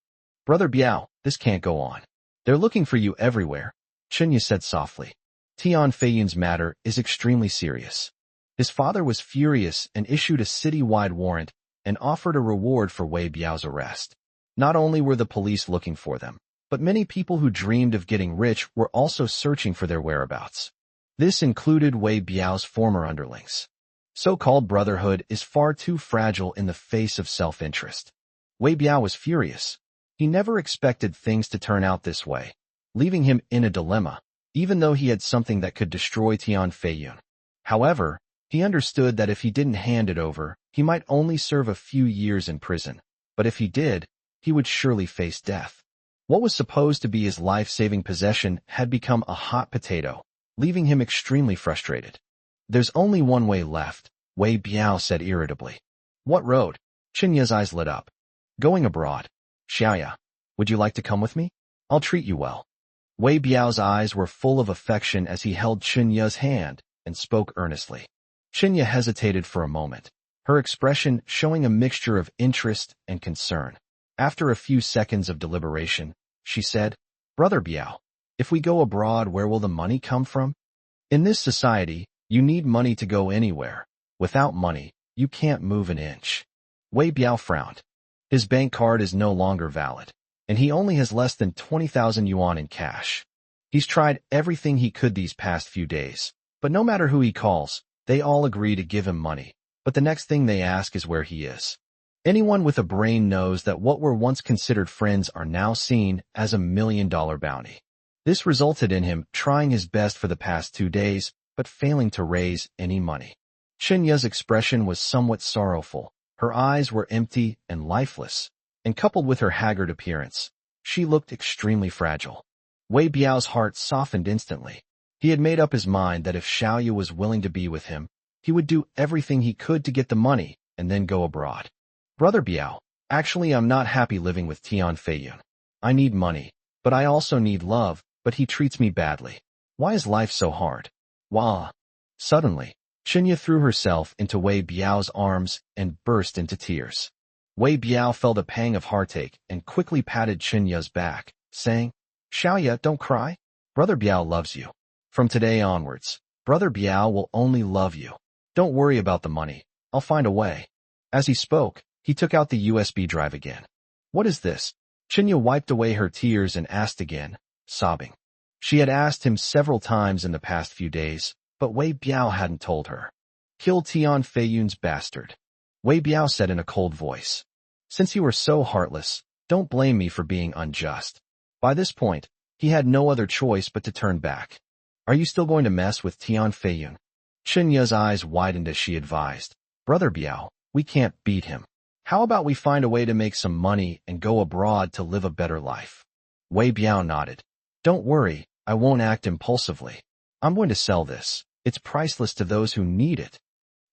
Brother Biao, this can't go on. They're looking for you everywhere, Chunya said softly. Tian Feiyun's matter is extremely serious. His father was furious and issued a city-wide warrant and offered a reward for Wei Biao's arrest. Not only were the police looking for them, but many people who dreamed of getting rich were also searching for their whereabouts. This included Wei Biao's former underlings. So-called brotherhood is far too fragile in the face of self-interest. Wei Biao was furious. He never expected things to turn out this way, leaving him in a dilemma, even though he had something that could destroy Tian Feiyun. However, he understood that if he didn't hand it over, he might only serve a few years in prison, but if he did, he would surely face death. What was supposed to be his life-saving possession had become a hot potato, leaving him extremely frustrated. There's only one way left, Wei Biao said irritably. What road? Chinya's eyes lit up. Going abroad. Xiaoya, would you like to come with me? I'll treat you well. Wei Biao's eyes were full of affection as he held Chenya's hand and spoke earnestly. Chenya hesitated for a moment, her expression showing a mixture of interest and concern. After a few seconds of deliberation, she said, "Brother Biao, if we go abroad, where will the money come from? In this society, you need money to go anywhere. Without money, you can't move an inch." Wei Biao frowned. His bank card is no longer valid, and he only has less than 20,000 yuan in cash. He's tried everything he could these past few days, but no matter who he calls, they all agree to give him money, but the next thing they ask is where he is. Anyone with a brain knows that what were once considered friends are now seen as $1 million bounty. This resulted in him trying his best for the past 2 days, but failing to raise any money. Chenya's expression was somewhat sorrowful. Her eyes were empty and lifeless, and coupled with her haggard appearance, she looked extremely fragile. Wei Biao's heart softened instantly. He had made up his mind that if Xiaoyu was willing to be with him, he would do everything he could to get the money and then go abroad. "Brother Biao, actually I'm not happy living with Tian Feiyun. I need money, but I also need love, but he treats me badly. Why is life so hard? Wah." Suddenly, Chenya threw herself into Wei Biao's arms and burst into tears. Wei Biao felt a pang of heartache and quickly patted Chenya's back, saying, "Xiaoya, don't cry. Brother Biao loves you. From today onwards, Brother Biao will only love you. Don't worry about the money. I'll find a way." As he spoke, he took out the USB drive again. "What is this?" Chenya wiped away her tears and asked again, sobbing. She had asked him several times in the past few days, but Wei Biao hadn't told her. "Kill Tian Feiyun's bastard," Wei Biao said in a cold voice. "Since you were so heartless, don't blame me for being unjust." By this point, he had no other choice but to turn back. "Are you still going to mess with Tian Feiyun?" Chenya's eyes widened as she advised, "Brother Biao, we can't beat him. How about we find a way to make some money and go abroad to live a better life?" Wei Biao nodded. "Don't worry, I won't act impulsively. I'm going to sell this. It's priceless to those who need it."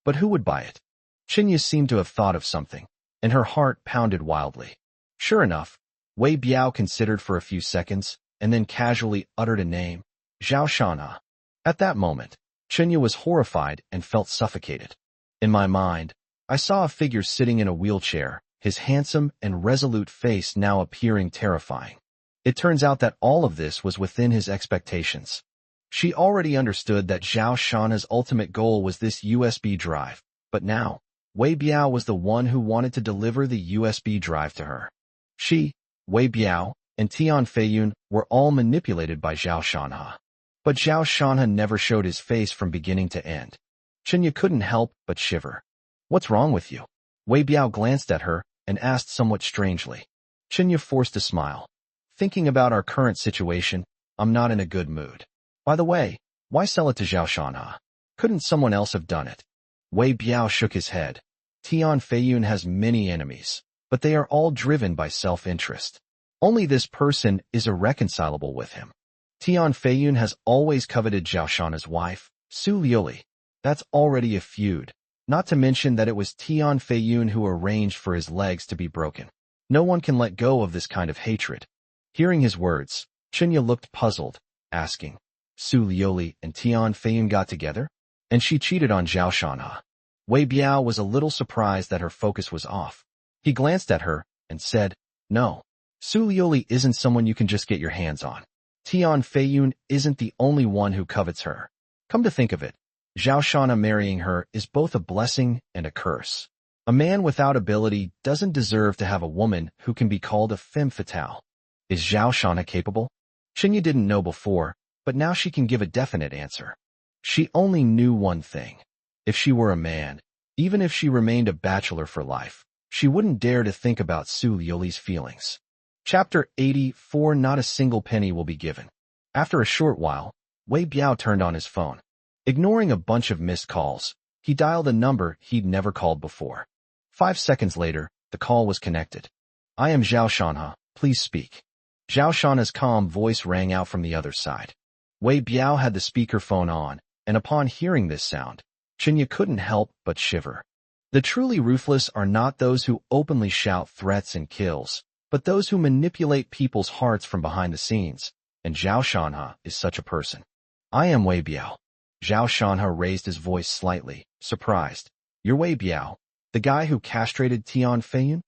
"But who would buy it?" Chenya seemed to have thought of something, and her heart pounded wildly. Sure enough, Wei Biao considered for a few seconds, and then casually uttered a name, Zhao Shanha. At that moment, Chenya was horrified and felt suffocated. In my mind, I saw a figure sitting in a wheelchair, his handsome and resolute face now appearing terrifying. It turns out that all of this was within his expectations. She already understood that Zhao Shanha's ultimate goal was this USB drive, but now, Wei Biao was the one who wanted to deliver the USB drive to her. She, Wei Biao, and Tian Feiyun were all manipulated by Zhao Shanha. But Zhao Shanha never showed his face from beginning to end. Chenya couldn't help but shiver. "What's wrong with you?" Wei Biao glanced at her and asked somewhat strangely. Chenya forced a smile. "Thinking about our current situation, I'm not in a good mood. By the way, why sell it to Zhao Shanha? Couldn't someone else have done it?" Wei Biao shook his head. "Tian Feiyun has many enemies, but they are all driven by self-interest. Only this person is irreconcilable with him. Tian Feiyun has always coveted Zhao Shanha's wife, Su Liuli. That's already a feud, not to mention that it was Tian Feiyun who arranged for his legs to be broken. No one can let go of this kind of hatred." Hearing his words, Chenya looked puzzled, asking, "Su Liuli and Tian Feiyun got together? And she cheated on Zhao Shanha?" Wei Biao was a little surprised that her focus was off. He glanced at her and said, "No, Su Liuli isn't someone you can just get your hands on. Tian Feiyun isn't the only one who covets her. Come to think of it, Zhao Shanha marrying her is both a blessing and a curse. A man without ability doesn't deserve to have a woman who can be called a femme fatale. Is Zhao Shanha capable?" Chenya didn't know before, but now she can give a definite answer. She only knew one thing. If she were a man, even if she remained a bachelor for life, she wouldn't dare to think about Su Liuli's feelings. Chapter 84. Not a single penny will be given. After a short while, Wei Biao turned on his phone. Ignoring a bunch of missed calls, he dialed a number he'd never called before. 5 seconds later, the call was connected. "I am Zhao Shanha, please speak." Zhao Shanha's calm voice rang out from the other side. Wei Biao had the speakerphone on, and upon hearing this sound, Chenya couldn't help but shiver. The truly ruthless are not those who openly shout threats and kills, but those who manipulate people's hearts from behind the scenes, and Zhao Shanhe is such a person. I am Wei Biao. Zhao Shanhe raised his voice slightly, surprised. You're Wei Biao, the guy who castrated Tian Feiyun?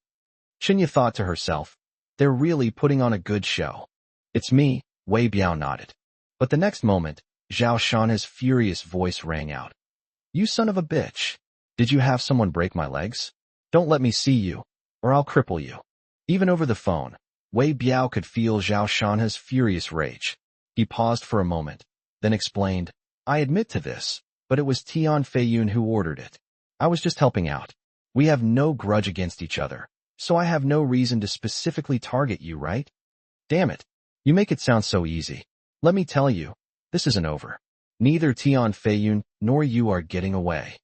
Qinya thought to herself, they're really putting on a good show. It's me, Wei Biao nodded. But the next moment, Zhao Shanhe's furious voice rang out. You son of a bitch. Did you have someone break my legs? Don't let me see you, or I'll cripple you. Even over the phone, Wei Biao could feel Zhao Shanhe's furious rage. He paused for a moment, then explained, I admit to this, but it was Tian Feiyun who ordered it. I was just helping out. We have no grudge against each other, so I have no reason to specifically target you, right? Damn it. You make it sound so easy. Let me tell you, this isn't over. Neither Tian Feiyun nor you are getting away.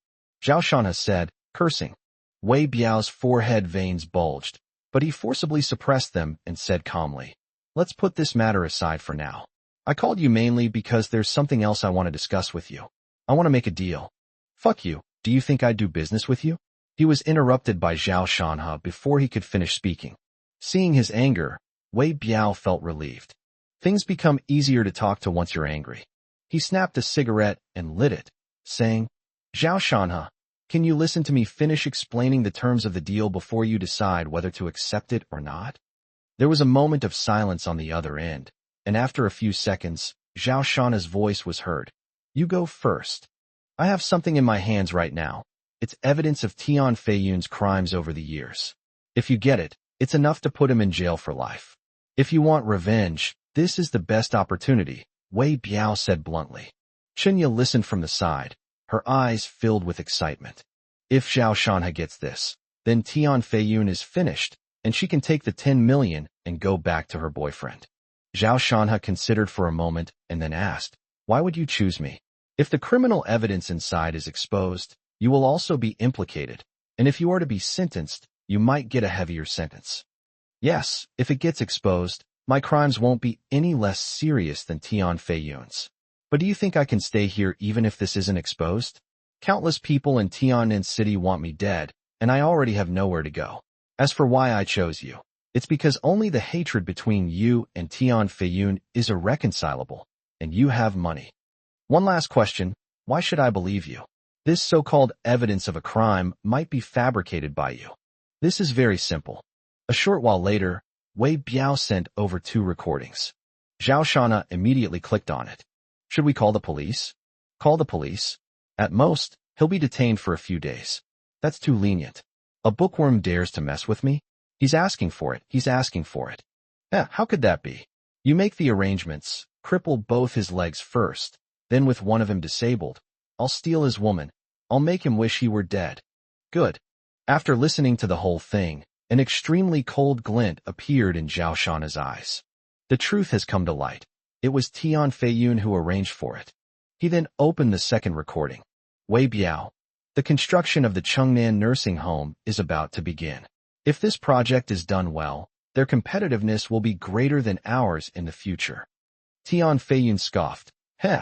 Zhao Shanhe said, cursing. Wei Biao's forehead veins bulged, but he forcibly suppressed them and said calmly, let's put this matter aside for now. I called you mainly because there's something else I want to discuss with you. I want to make a deal. Fuck you, do you think I'd do business with you? He was interrupted by Zhao Shanhe before he could finish speaking. Seeing his anger, Wei Biao felt relieved. Things become easier to talk to once you're angry. He snapped a cigarette and lit it, saying, Zhao Shanhe, can you listen to me finish explaining the terms of the deal before you decide whether to accept it or not? There was a moment of silence on the other end, and after a few seconds, Zhao Shanhe's voice was heard. You go first. I have something in my hands right now. It's evidence of Tian Feiyun's crimes over the years. If you get it, it's enough to put him in jail for life. If you want revenge, this is the best opportunity, Wei Biao said bluntly. Qinya listened from the side, her eyes filled with excitement. If Zhao Shanhe gets this, then Tian Feiyun is finished, and she can take the 10 million and go back to her boyfriend. Zhao Shanhe considered for a moment and then asked, why would you choose me? If the criminal evidence inside is exposed, you will also be implicated, and if you are to be sentenced, you might get a heavier sentence. Yes, if it gets exposed, my crimes won't be any less serious than Tian Feiyun's. But do you think I can stay here even if this isn't exposed? Countless people in Tian'an City want me dead, and I already have nowhere to go. As for why I chose you, it's because only the hatred between you and Tian Feiyun is irreconcilable, and you have money. One last question, why should I believe you? This so-called evidence of a crime might be fabricated by you. This is very simple. A short while later, Wei Biao sent over 2 recordings. Zhao Shanhe immediately clicked on it. Should we call the police? Call the police? At most, he'll be detained for a few days. That's too lenient. A bookworm dares to mess with me? He's asking for it. He's asking for it. How could that be? You make the arrangements, cripple both his legs first, then with one of him disabled, I'll steal his woman. I'll make him wish he were dead. Good. After listening to the whole thing, an extremely cold glint appeared in Zhao Shanhe's eyes. The truth has come to light. It was Tian Feiyun who arranged for it. He then opened the second recording. Wei Biao, the construction of the Chengnan nursing home is about to begin. If this project is done well, their competitiveness will be greater than ours in the future. Tian Feiyun scoffed.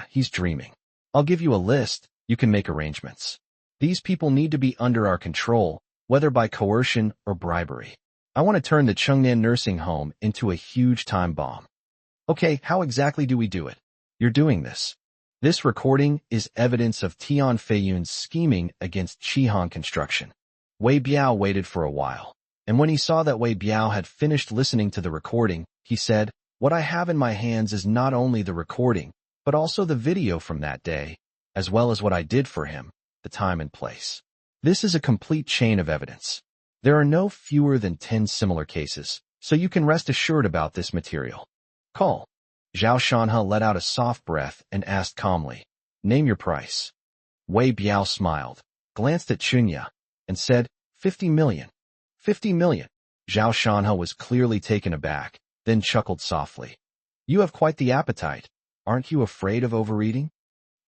He's dreaming. I'll give you a list, you can make arrangements. These people need to be under our control, whether by coercion or bribery. I want to turn the Chengnan nursing home into a huge time bomb. Okay, how exactly do we do it? You're doing this. This recording is evidence of Tian Feiyun's scheming against Shihan Construction. Wei Biao waited for a while, and when he saw that Wei Biao had finished listening to the recording, he said, what I have in my hands is not only the recording, but also the video from that day, as well as what I did for him, the time and place. This is a complete chain of evidence. There are no fewer than 10 similar cases, so you can rest assured about this material. Call. Zhao Shanhe let out a soft breath and asked calmly, name your price. Wei Biao smiled, glanced at Qinya, and said, 50 million. 50 million. Zhao Shanhe was clearly taken aback, then chuckled softly. You have quite the appetite. Aren't you afraid of overeating?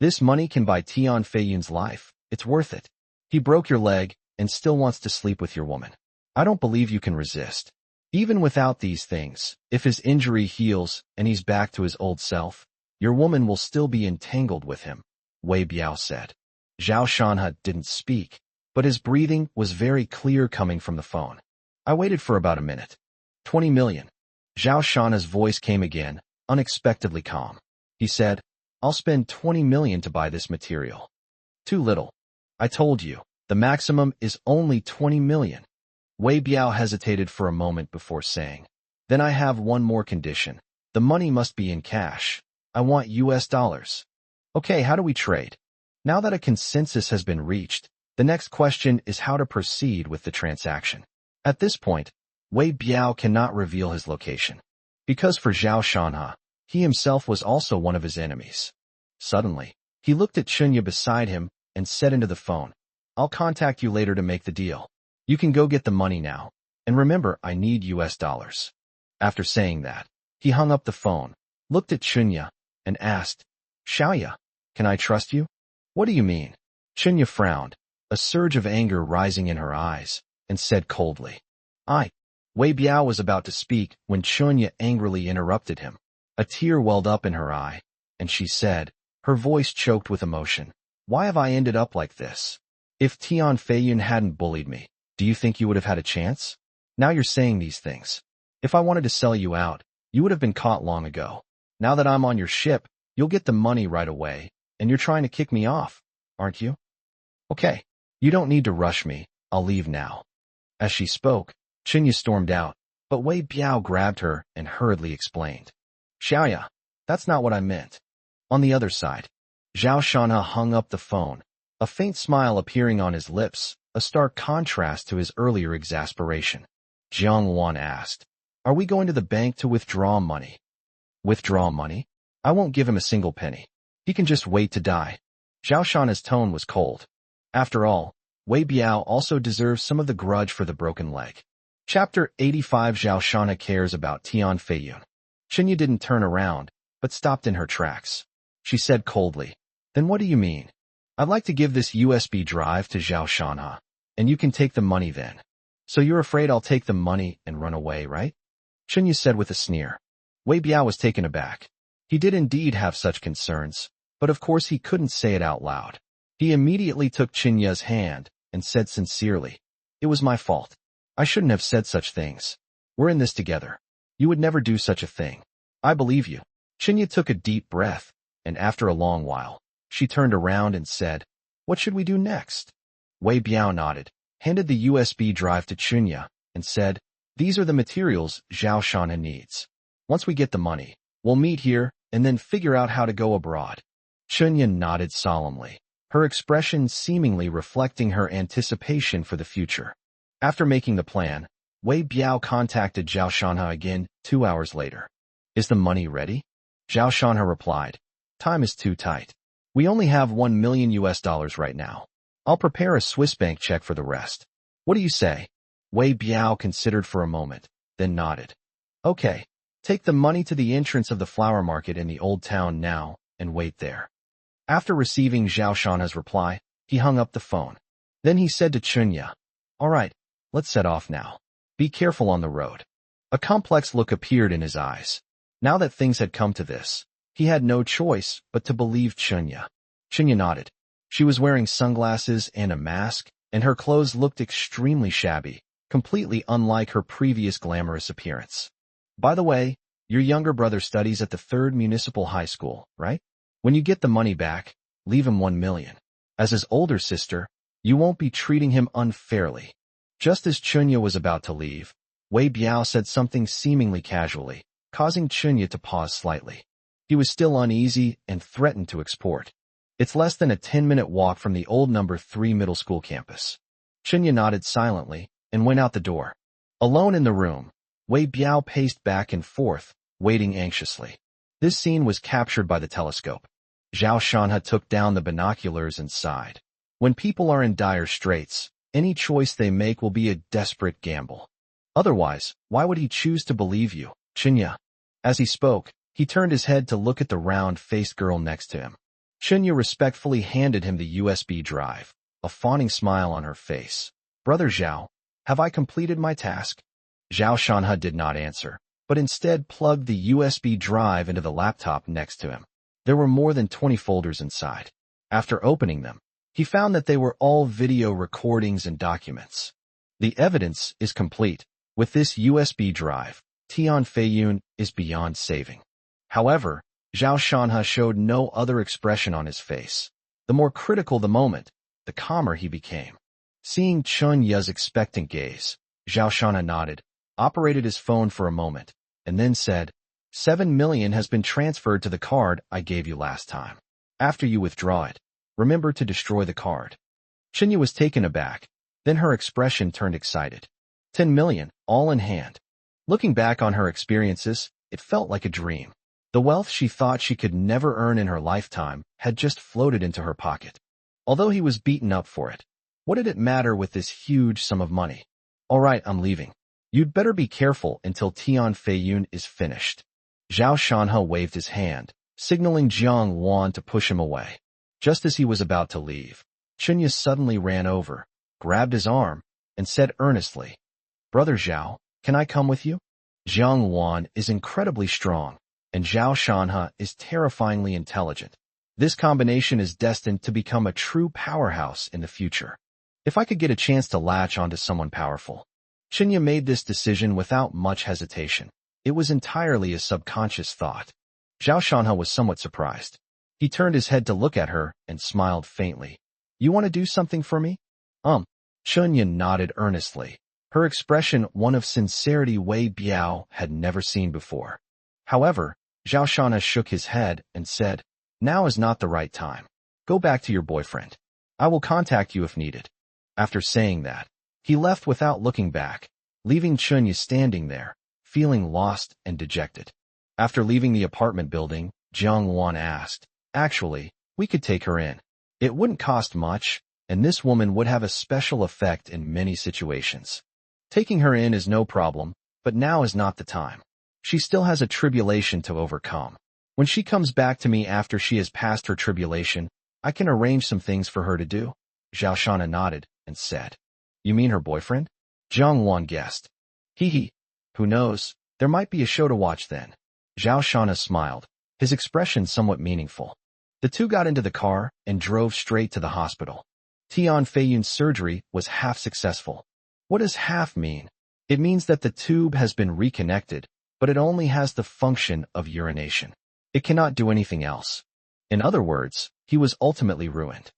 This money can buy Tian Feiyun's life. It's worth it. He broke your leg and still wants to sleep with your woman. I don't believe you can resist. Even without these things, if his injury heals and he's back to his old self, your woman will still be entangled with him, Wei Biao said. Zhao Shanhe didn't speak, but his breathing was very clear coming from the phone. I waited for about a minute. 20 million. Zhao Shanhe's voice came again, unexpectedly calm. He said, I'll spend 20 million to buy this material. Too little. I told you, the maximum is only 20 million. Wei Biao hesitated for a moment before saying, then I have one more condition. The money must be in cash. I want US dollars. Okay, how do we trade? Now that a consensus has been reached, the next question is how to proceed with the transaction. At this point, Wei Biao cannot reveal his location, because for Zhao Shanha, he himself was also one of his enemies. Suddenly, he looked at Chunya beside him and said into the phone, I'll contact you later to make the deal. You can go get the money now, and remember, I need US dollars. After saying that, he hung up the phone, looked at Chunya, and asked, Xiaoya, can I trust you? What do you mean? Chunya frowned, a surge of anger rising in her eyes, and said coldly, Wei Biao was about to speak when Chunya angrily interrupted him. A tear welled up in her eye, and she said, her voice choked with emotion, why have I ended up like this? If Tian Feiyun hadn't bullied me, do you think you would have had a chance? Now you're saying these things. If I wanted to sell you out, you would have been caught long ago. Now that I'm on your ship, you'll get the money right away, and you're trying to kick me off, aren't you? Okay, you don't need to rush me, I'll leave now. As she spoke, Chunya stormed out, but Wei Biao grabbed her and hurriedly explained. Xiaoya, that's not what I meant. On the other side, Zhao Shanha hung up the phone, a faint smile appearing on his lips, a stark contrast to his earlier exasperation. Jiang Wan asked, are we going to the bank to withdraw money? Withdraw money? I won't give him a single penny. He can just wait to die. Zhao Shanha's tone was cold. After all, Wei Biao also deserves some of the grudge for the broken leg. Chapter 85. Zhao Shanha cares about Tian Feiyun. Chunya didn't turn around, but stopped in her tracks. She said coldly, then what do you mean? I'd like to give this USB drive to Zhao Shanha, and you can take the money then. So you're afraid I'll take the money and run away, right? Chunya said with a sneer. Wei Biao was taken aback. He did indeed have such concerns, but of course he couldn't say it out loud. He immediately took Chunya's hand and said sincerely, it was my fault. I shouldn't have said such things. We're in this together. You would never do such a thing. I believe you. Chunya took a deep breath, and after a long while, she turned around and said, what should we do next? Wei Biao nodded, handed the USB drive to Chunya, and said, these are the materials Zhao Shanha needs. Once we get the money, we'll meet here and then figure out how to go abroad. Chunya nodded solemnly, her expression seemingly reflecting her anticipation for the future. After making the plan, Wei Biao contacted Zhao Shanha again 2 hours later. Is the money ready? Zhao Shanha replied, time is too tight. We only have $1 million right now. I'll prepare a Swiss bank check for the rest. What do you say? Wei Biao considered for a moment, then nodded. Okay, take the money to the entrance of the flower market in the old town now, and wait there. After receiving Zhao Shanha's reply, he hung up the phone. Then he said to Chunya, all right, let's set off now. Be careful on the road. A complex look appeared in his eyes. Now that things had come to this, he had no choice but to believe Chunya. Chunya nodded. She was wearing sunglasses and a mask, and her clothes looked extremely shabby, completely unlike her previous glamorous appearance. By the way, your younger brother studies at the 3rd Municipal High School, right? When you get the money back, leave him 1 million. As his older sister, you won't be treating him unfairly. Just as Chunya was about to leave, Wei Biao said something seemingly casually, causing Chunya to pause slightly. He was still uneasy and threatened to export. It's less than a 10-minute walk from the old number 3 middle school campus. Chunya nodded silently and went out the door. Alone in the room, Wei Biao paced back and forth, waiting anxiously. This scene was captured by the telescope. Zhao Shanha took down the binoculars and sighed. When people are in dire straits, any choice they make will be a desperate gamble. Otherwise, why would he choose to believe you, Chunya? As he spoke, he turned his head to look at the round-faced girl next to him. Chunya respectfully handed him the USB drive, a fawning smile on her face. Brother Zhao, have I completed my task? Zhao Shanha did not answer, but instead plugged the USB drive into the laptop next to him. There were more than 20 folders inside. After opening them, he found that they were all video recordings and documents. The evidence is complete. With this USB drive, Tian Feiyun is beyond saving. However, Zhao Shanhe showed no other expression on his face. The more critical the moment, the calmer he became. Seeing Chun Ye's expectant gaze, Zhao Shanhe nodded, operated his phone for a moment, and then said, 7 million has been transferred to the card I gave you last time. After you withdraw it, remember to destroy the card. Chun was taken aback, then her expression turned excited. 10 million, all in hand. Looking back on her experiences, it felt like a dream. The wealth she thought she could never earn in her lifetime had just floated into her pocket. Although he was beaten up for it, what did it matter with this huge sum of money? All right, I'm leaving. You'd better be careful until Tian Feiyun is finished. Zhao Shanhe waved his hand, signaling Jiang Wan to push him away. Just as he was about to leave, Chunye suddenly ran over, grabbed his arm, and said earnestly, Brother Zhao, can I come with you? Jiang Wan is incredibly strong, and Zhao Shanhe is terrifyingly intelligent. This combination is destined to become a true powerhouse in the future. If I could get a chance to latch onto someone powerful. Chunye made this decision without much hesitation. It was entirely a subconscious thought. Zhao Shanhe was somewhat surprised. He turned his head to look at her and smiled faintly. You want to do something for me? Chunye nodded earnestly. Her expression one of sincerity Wei Biao had never seen before. However, Zhao Shanhe shook his head and said, Now is not the right time. Go back to your boyfriend. I will contact you if needed. After saying that, he left without looking back, leaving Chunye standing there, feeling lost and dejected. After leaving the apartment building, Jiang Wan asked, Actually, we could take her in. It wouldn't cost much, and this woman would have a special effect in many situations. Taking her in is no problem, but now is not the time. She still has a tribulation to overcome. When she comes back to me after she has passed her tribulation, I can arrange some things for her to do. Zhao Shanhe nodded and said, You mean her boyfriend? Jiang Wan guessed. Hee. Who knows, there might be a show to watch then. Zhao Shanhe smiled, his expression somewhat meaningful. The two got into the car and drove straight to the hospital. Tian Feiyun's surgery was half successful. What does half mean? It means that the tube has been reconnected, but it only has the function of urination. It cannot do anything else. In other words, he was ultimately ruined.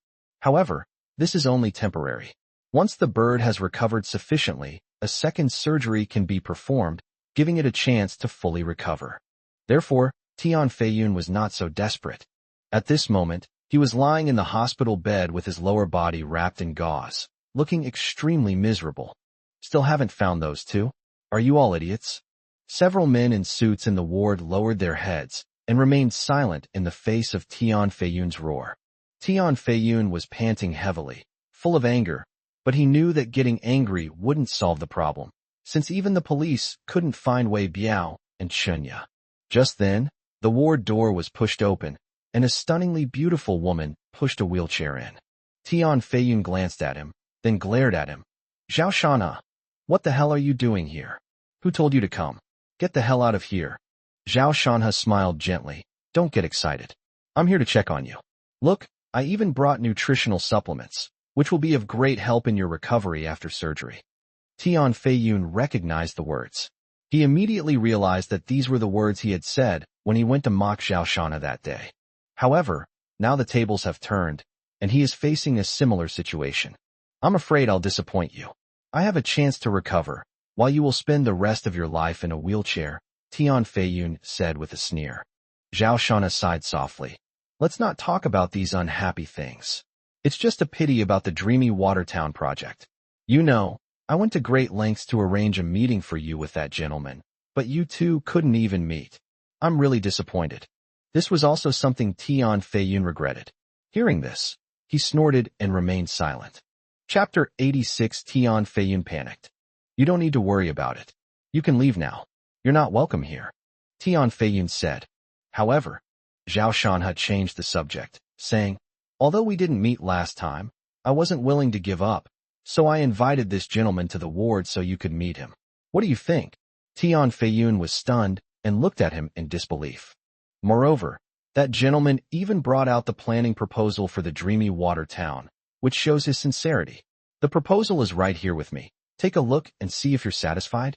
However, this is only temporary. Once the bird has recovered sufficiently, a second surgery can be performed, giving it a chance to fully recover. Therefore, Tian Feiyun was not so desperate. At this moment, he was lying in the hospital bed with his lower body wrapped in gauze, looking extremely miserable. Still haven't found those two? Are you all idiots? Several men in suits in the ward lowered their heads and remained silent in the face of Tian Feiyun's roar. Tian Feiyun was panting heavily, full of anger, but he knew that getting angry wouldn't solve the problem, since even the police couldn't find Wei Biao and Chunye. Just then, the ward door was pushed open, and a stunningly beautiful woman pushed a wheelchair in. Tian Feiyun glanced at him, then glared at him. Zhao Shanhe, what the hell are you doing here? Who told you to come? Get the hell out of here. Zhao Shanhe smiled gently. Don't get excited. I'm here to check on you. Look, I even brought nutritional supplements, which will be of great help in your recovery after surgery. Tian Feiyun recognized the words. He immediately realized that these were the words he had said when he went to mock Zhao Shanhe that day. However, now the tables have turned, and he is facing a similar situation. I'm afraid I'll disappoint you. I have a chance to recover, while you will spend the rest of your life in a wheelchair, Tian Feiyun said with a sneer. Zhao Shanhe sighed softly. Let's not talk about these unhappy things. It's just a pity about the dreamy Watertown project. You know, I went to great lengths to arrange a meeting for you with that gentleman, but you two couldn't even meet. I'm really disappointed. This was also something Tian Feiyun regretted. Hearing this, he snorted and remained silent. Chapter 86. Tian Feiyun panicked. You don't need to worry about it. You can leave now. You're not welcome here, Tian Feiyun said. However, Zhao Shanhe changed the subject, saying, Although we didn't meet last time, I wasn't willing to give up, so I invited this gentleman to the ward so you could meet him. What do you think? Tian Feiyun was stunned and looked at him in disbelief. Moreover, that gentleman even brought out the planning proposal for the dreamy water town, which shows his sincerity. The proposal is right here with me. Take a look and see if you're satisfied.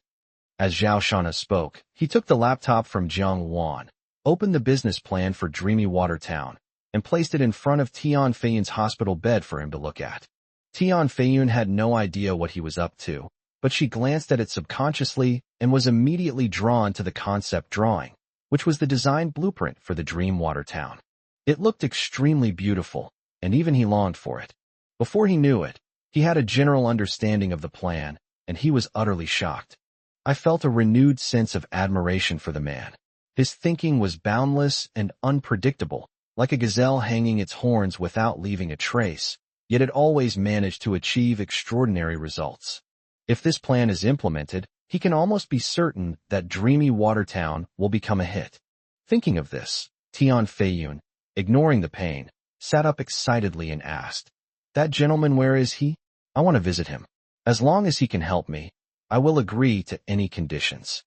As Zhao Shanhe spoke, he took the laptop from Jiang Wan, opened the business plan for Dreamy Water Town, and placed it in front of Tian Feiyun's hospital bed for him to look at. Tian Feiyun had no idea what he was up to, but she glanced at it subconsciously and was immediately drawn to the concept drawing, which was the design blueprint for the Dream Water Town. It looked extremely beautiful, and even he longed for it. Before he knew it, he had a general understanding of the plan, and he was utterly shocked. I felt a renewed sense of admiration for the man. His thinking was boundless and unpredictable, like a gazelle hanging its horns without leaving a trace, yet it always managed to achieve extraordinary results. If this plan is implemented, he can almost be certain that Dreamy Water Town will become a hit. Thinking of this, Tian Feiyun, ignoring the pain, sat up excitedly and asked, "That gentleman, where is he? I want to visit him. As long as he can help me, I will agree to any conditions."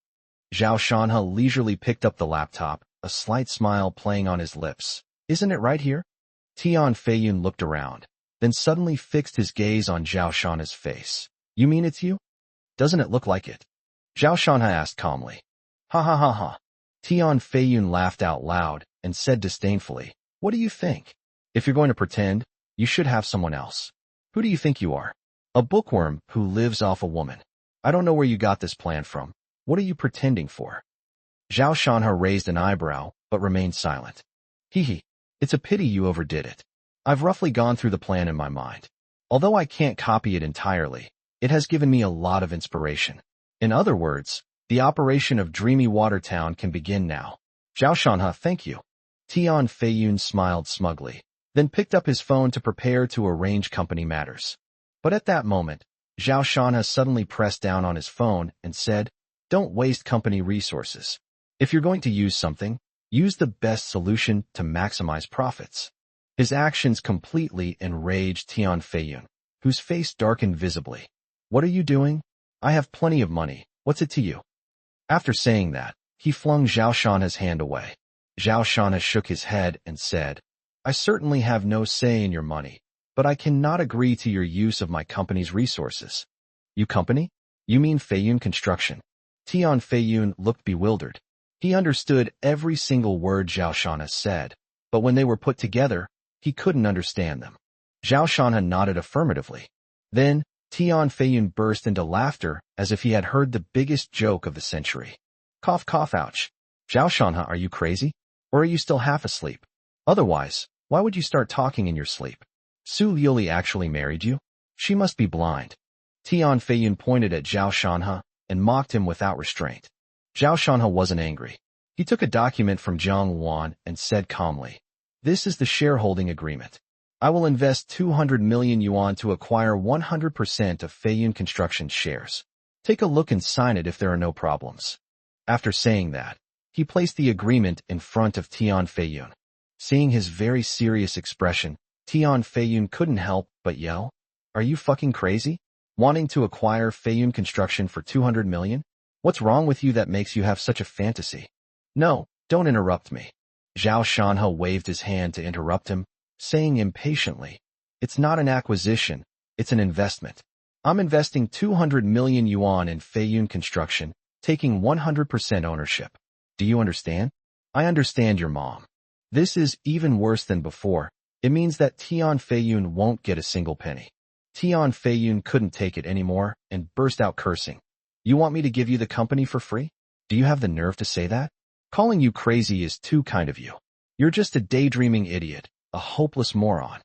Zhao Shanhe leisurely picked up the laptop, a slight smile playing on his lips. "Isn't it right here?" Tian Feiyun looked around, then suddenly fixed his gaze on Zhao Shanhe's face. "You mean it's you? Doesn't it look like it?" Zhao Shanhe asked calmly. "Ha ha ha ha." Tian Feiyun laughed out loud and said disdainfully, "What do you think? If you're going to pretend, you should have someone else. Who do you think you are? A bookworm who lives off a woman. I don't know where you got this plan from. What are you pretending for?" Zhao Shanhe raised an eyebrow, but remained silent. Hee, it's a pity you overdid it. I've roughly gone through the plan in my mind. Although I can't copy it entirely, it has given me a lot of inspiration. In other words, the operation of Dreamy Water Town can begin now. Zhao Shanhe, thank you. Tian Feiyun smiled smugly, then picked up his phone to prepare to arrange company matters. But at that moment, Zhao Shanhe suddenly pressed down on his phone and said, "Don't waste company resources. If you're going to use something, use the best solution to maximize profits." His actions completely enraged Tian Feiyun, whose face darkened visibly. "What are you doing? I have plenty of money. What's it to you?" After saying that, he flung Zhao Shanhe's hand away. Zhao Shanhe shook his head and said, "I certainly have no say in your money, but I cannot agree to your use of my company's resources." "You company? You mean Feiyun Construction?" Tian Feiyun looked bewildered. He understood every single word Zhao Shanhe said, but when they were put together, he couldn't understand them. Zhao Shanhe nodded affirmatively. Then, Tian Feiyun burst into laughter as if he had heard the biggest joke of the century. Cough cough ouch. Zhao Shanhe, are you crazy? Or are you still half asleep? Otherwise, why would you start talking in your sleep? Su Liuli actually married you? She must be blind. Tian Feiyun pointed at Zhao Shanhe and mocked him without restraint. Zhao Shanhe wasn't angry. He took a document from Jiang Wan and said calmly, "This is the shareholding agreement. I will invest 200 million yuan to acquire 100% of Feiyun Construction's shares. Take a look and sign it if there are no problems." After saying that, he placed the agreement in front of Tian Feiyun. Seeing his very serious expression, Tian Feiyun couldn't help but yell, "Are you fucking crazy? Wanting to acquire Feiyun Construction for 200 million? What's wrong with you that makes you have such a fantasy?" "No, don't interrupt me." Zhao Shanhe waved his hand to interrupt him, saying impatiently, "It's not an acquisition, it's an investment. I'm investing 200 million yuan in Feiyun Construction, taking 100% ownership. Do you understand? I understand your mom. This is even worse than before. It means that Tian Feiyun won't get a single penny." Tian Feiyun couldn't take it anymore and burst out cursing. "You want me to give you the company for free? Do you have the nerve to say that? Calling you crazy is too kind of you. You're just a daydreaming idiot, a hopeless moron."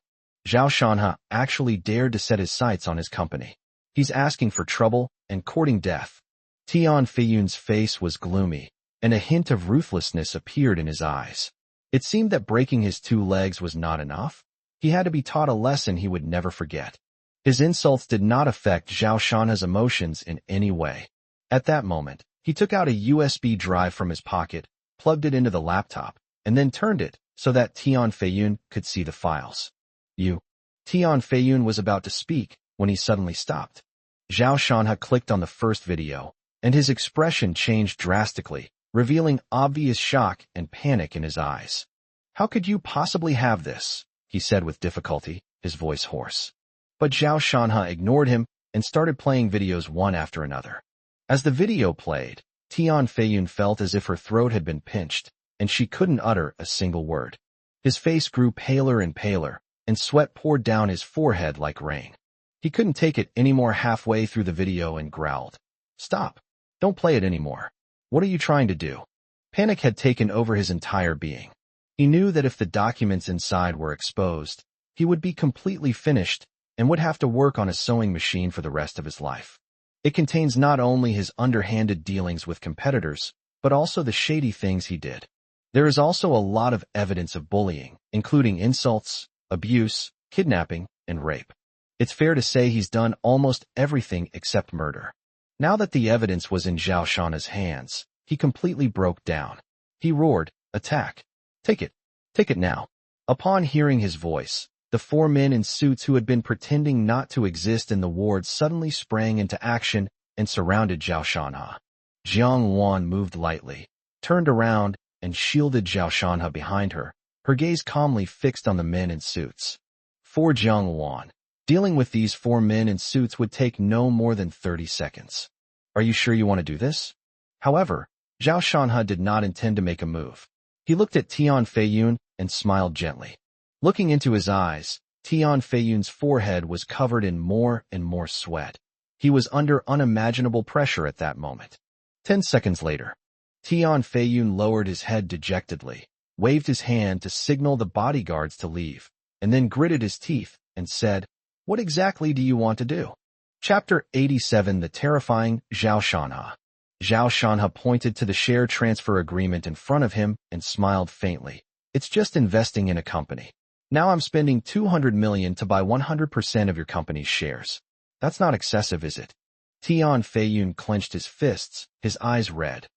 Zhao Shanhe actually dared to set his sights on his company. He's asking for trouble and courting death. Tian Feiyun's face was gloomy, and a hint of ruthlessness appeared in his eyes. It seemed that breaking his two legs was not enough. He had to be taught a lesson he would never forget. His insults did not affect Zhao Shanhe's emotions in any way. At that moment, he took out a USB drive from his pocket, plugged it into the laptop, and then turned it so that Tian Feiyun could see the files. Tian Feiyun was about to speak when he suddenly stopped. Zhao Shanhe clicked on the first video, and his expression changed drastically, revealing obvious shock and panic in his eyes. "How could you possibly have this?" he said with difficulty, his voice hoarse. But Zhao Shanhe ignored him and started playing videos one after another. As the video played, Tian Feiyun felt as if her throat had been pinched. and she couldn't utter a single word. His face grew paler and paler, and sweat poured down his forehead like rain. He couldn't take it anymore halfway through the video and growled, "Stop. Don't play it anymore. What are you trying to do?" Panic had taken over his entire being. He knew that if the documents inside were exposed, he would be completely finished and would have to work on a sewing machine for the rest of his life. It contains not only his underhanded dealings with competitors, but also the shady things he did. There is also a lot of evidence of bullying, including insults, abuse, kidnapping, and rape. It's fair to say he's done almost everything except murder. Now that the evidence was in Zhao Shanha's hands, he completely broke down. He roared, "Attack! Take it! Take it now!" Upon hearing his voice, the 4 men in suits who had been pretending not to exist in the ward suddenly sprang into action and surrounded Zhao Shanha. Jiang Wan moved lightly, turned around, and shielded Zhao Shanha behind her, her gaze calmly fixed on the men in suits. For Jiang Wan, dealing with these 4 men in suits would take no more than 30 seconds. "Are you sure you want to do this?" However, Zhao Shanha did not intend to make a move. He looked at Tian Feiyun and smiled gently. Looking into his eyes, Tian Feiyun's forehead was covered in more and more sweat. He was under unimaginable pressure at that moment. 10 seconds later, Tian Feiyun lowered his head dejectedly, waved his hand to signal the bodyguards to leave, and then gritted his teeth and said, "What exactly do you want to do?" Chapter 87: The Terrifying Zhao Shanha. Zhao Shanha pointed to the share transfer agreement in front of him and smiled faintly. "It's just investing in a company. Now I'm spending 200 million to buy 100% of your company's shares. That's not excessive, is it?" Tian Feiyun clenched his fists, his eyes red.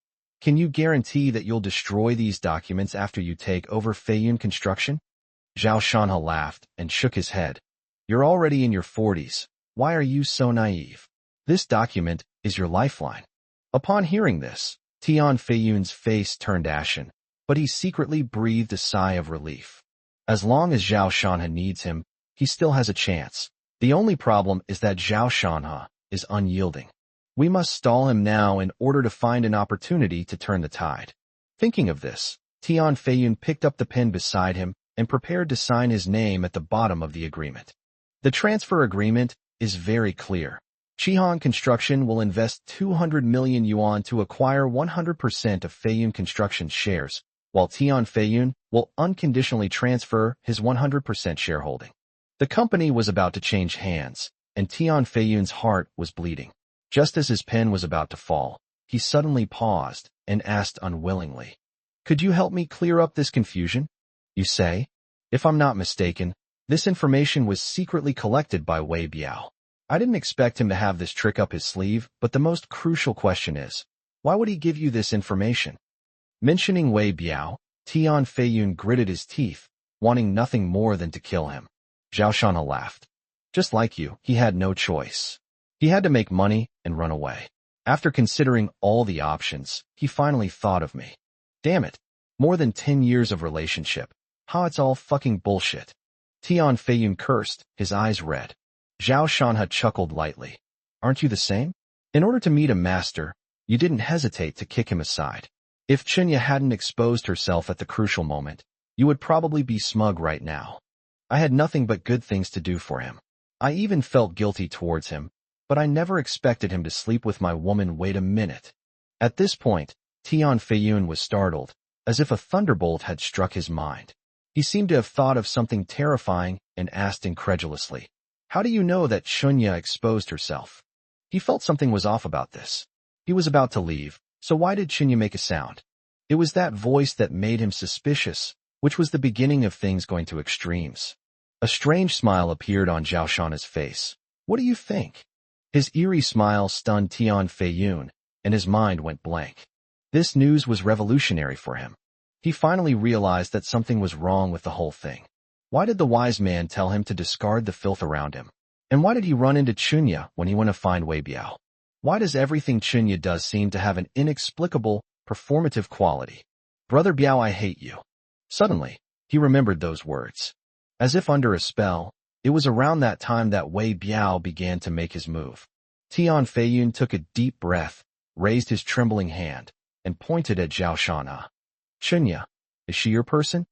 "Can you guarantee that you'll destroy these documents after you take over Feiyun Construction?" Zhao Shanha laughed and shook his head. "You're already in your 40s. Why are you so naive? This document is your lifeline." Upon hearing this, Tian Feiyun's face turned ashen, but he secretly breathed a sigh of relief. As long as Zhao Shanha needs him, he still has a chance. The only problem is that Zhao Shanha is unyielding. We must stall him now in order to find an opportunity to turn the tide. Thinking of this, Tian Feiyun picked up the pen beside him and prepared to sign his name at the bottom of the agreement. The transfer agreement is very clear. Shihan Construction will invest 200 million yuan to acquire 100% of Feiyun Construction's shares, while Tian Feiyun will unconditionally transfer his 100% shareholding. The company was about to change hands, and Tian Feiyun's heart was bleeding. Just as his pen was about to fall, he suddenly paused and asked unwillingly, "Could you help me clear up this confusion? You say? If I'm not mistaken, this information was secretly collected by Wei Biao. I didn't expect him to have this trick up his sleeve, but the most crucial question is, why would he give you this information?" Mentioning Wei Biao, Tian Feiyun gritted his teeth, wanting nothing more than to kill him. Zhao Shanha laughed. "Just like you, he had no choice. He had to make money and run away. After considering all the options, he finally thought of me. Damn it. More than 10 years of relationship. It's all fucking bullshit." Tian Feiyun cursed, his eyes red. Zhao Shanha chuckled lightly. "Aren't you the same? In order to meet a master, you didn't hesitate to kick him aside. If Chunya hadn't exposed herself at the crucial moment, you would probably be smug right now. I had nothing but good things to do for him. I even felt guilty towards him, but I never expected him to sleep with my woman. Wait a minute." At this point, Tian Feiyun was startled, as if a thunderbolt had struck his mind. He seemed to have thought of something terrifying and asked incredulously, "How do you know that Chunya exposed herself?" He felt something was off about this. He was about to leave, so why did Chunya make a sound? It was that voice that made him suspicious, which was the beginning of things going to extremes. A strange smile appeared on Zhao Shanha's face. "What do you think?" His eerie smile stunned Tian Feiyun, and his mind went blank. This news was revolutionary for him. He finally realized that something was wrong with the whole thing. Why did the wise man tell him to discard the filth around him? And why did he run into Chunya when he went to find Wei Biao? Why does everything Chunya does seem to have an inexplicable, performative quality? "Brother Biao, I hate you." Suddenly, he remembered those words. As if under a spell, it was around that time that Wei Biao began to make his move. Tian Feiyun took a deep breath, raised his trembling hand, and pointed at Zhao Shanha. Chunya, is she your person?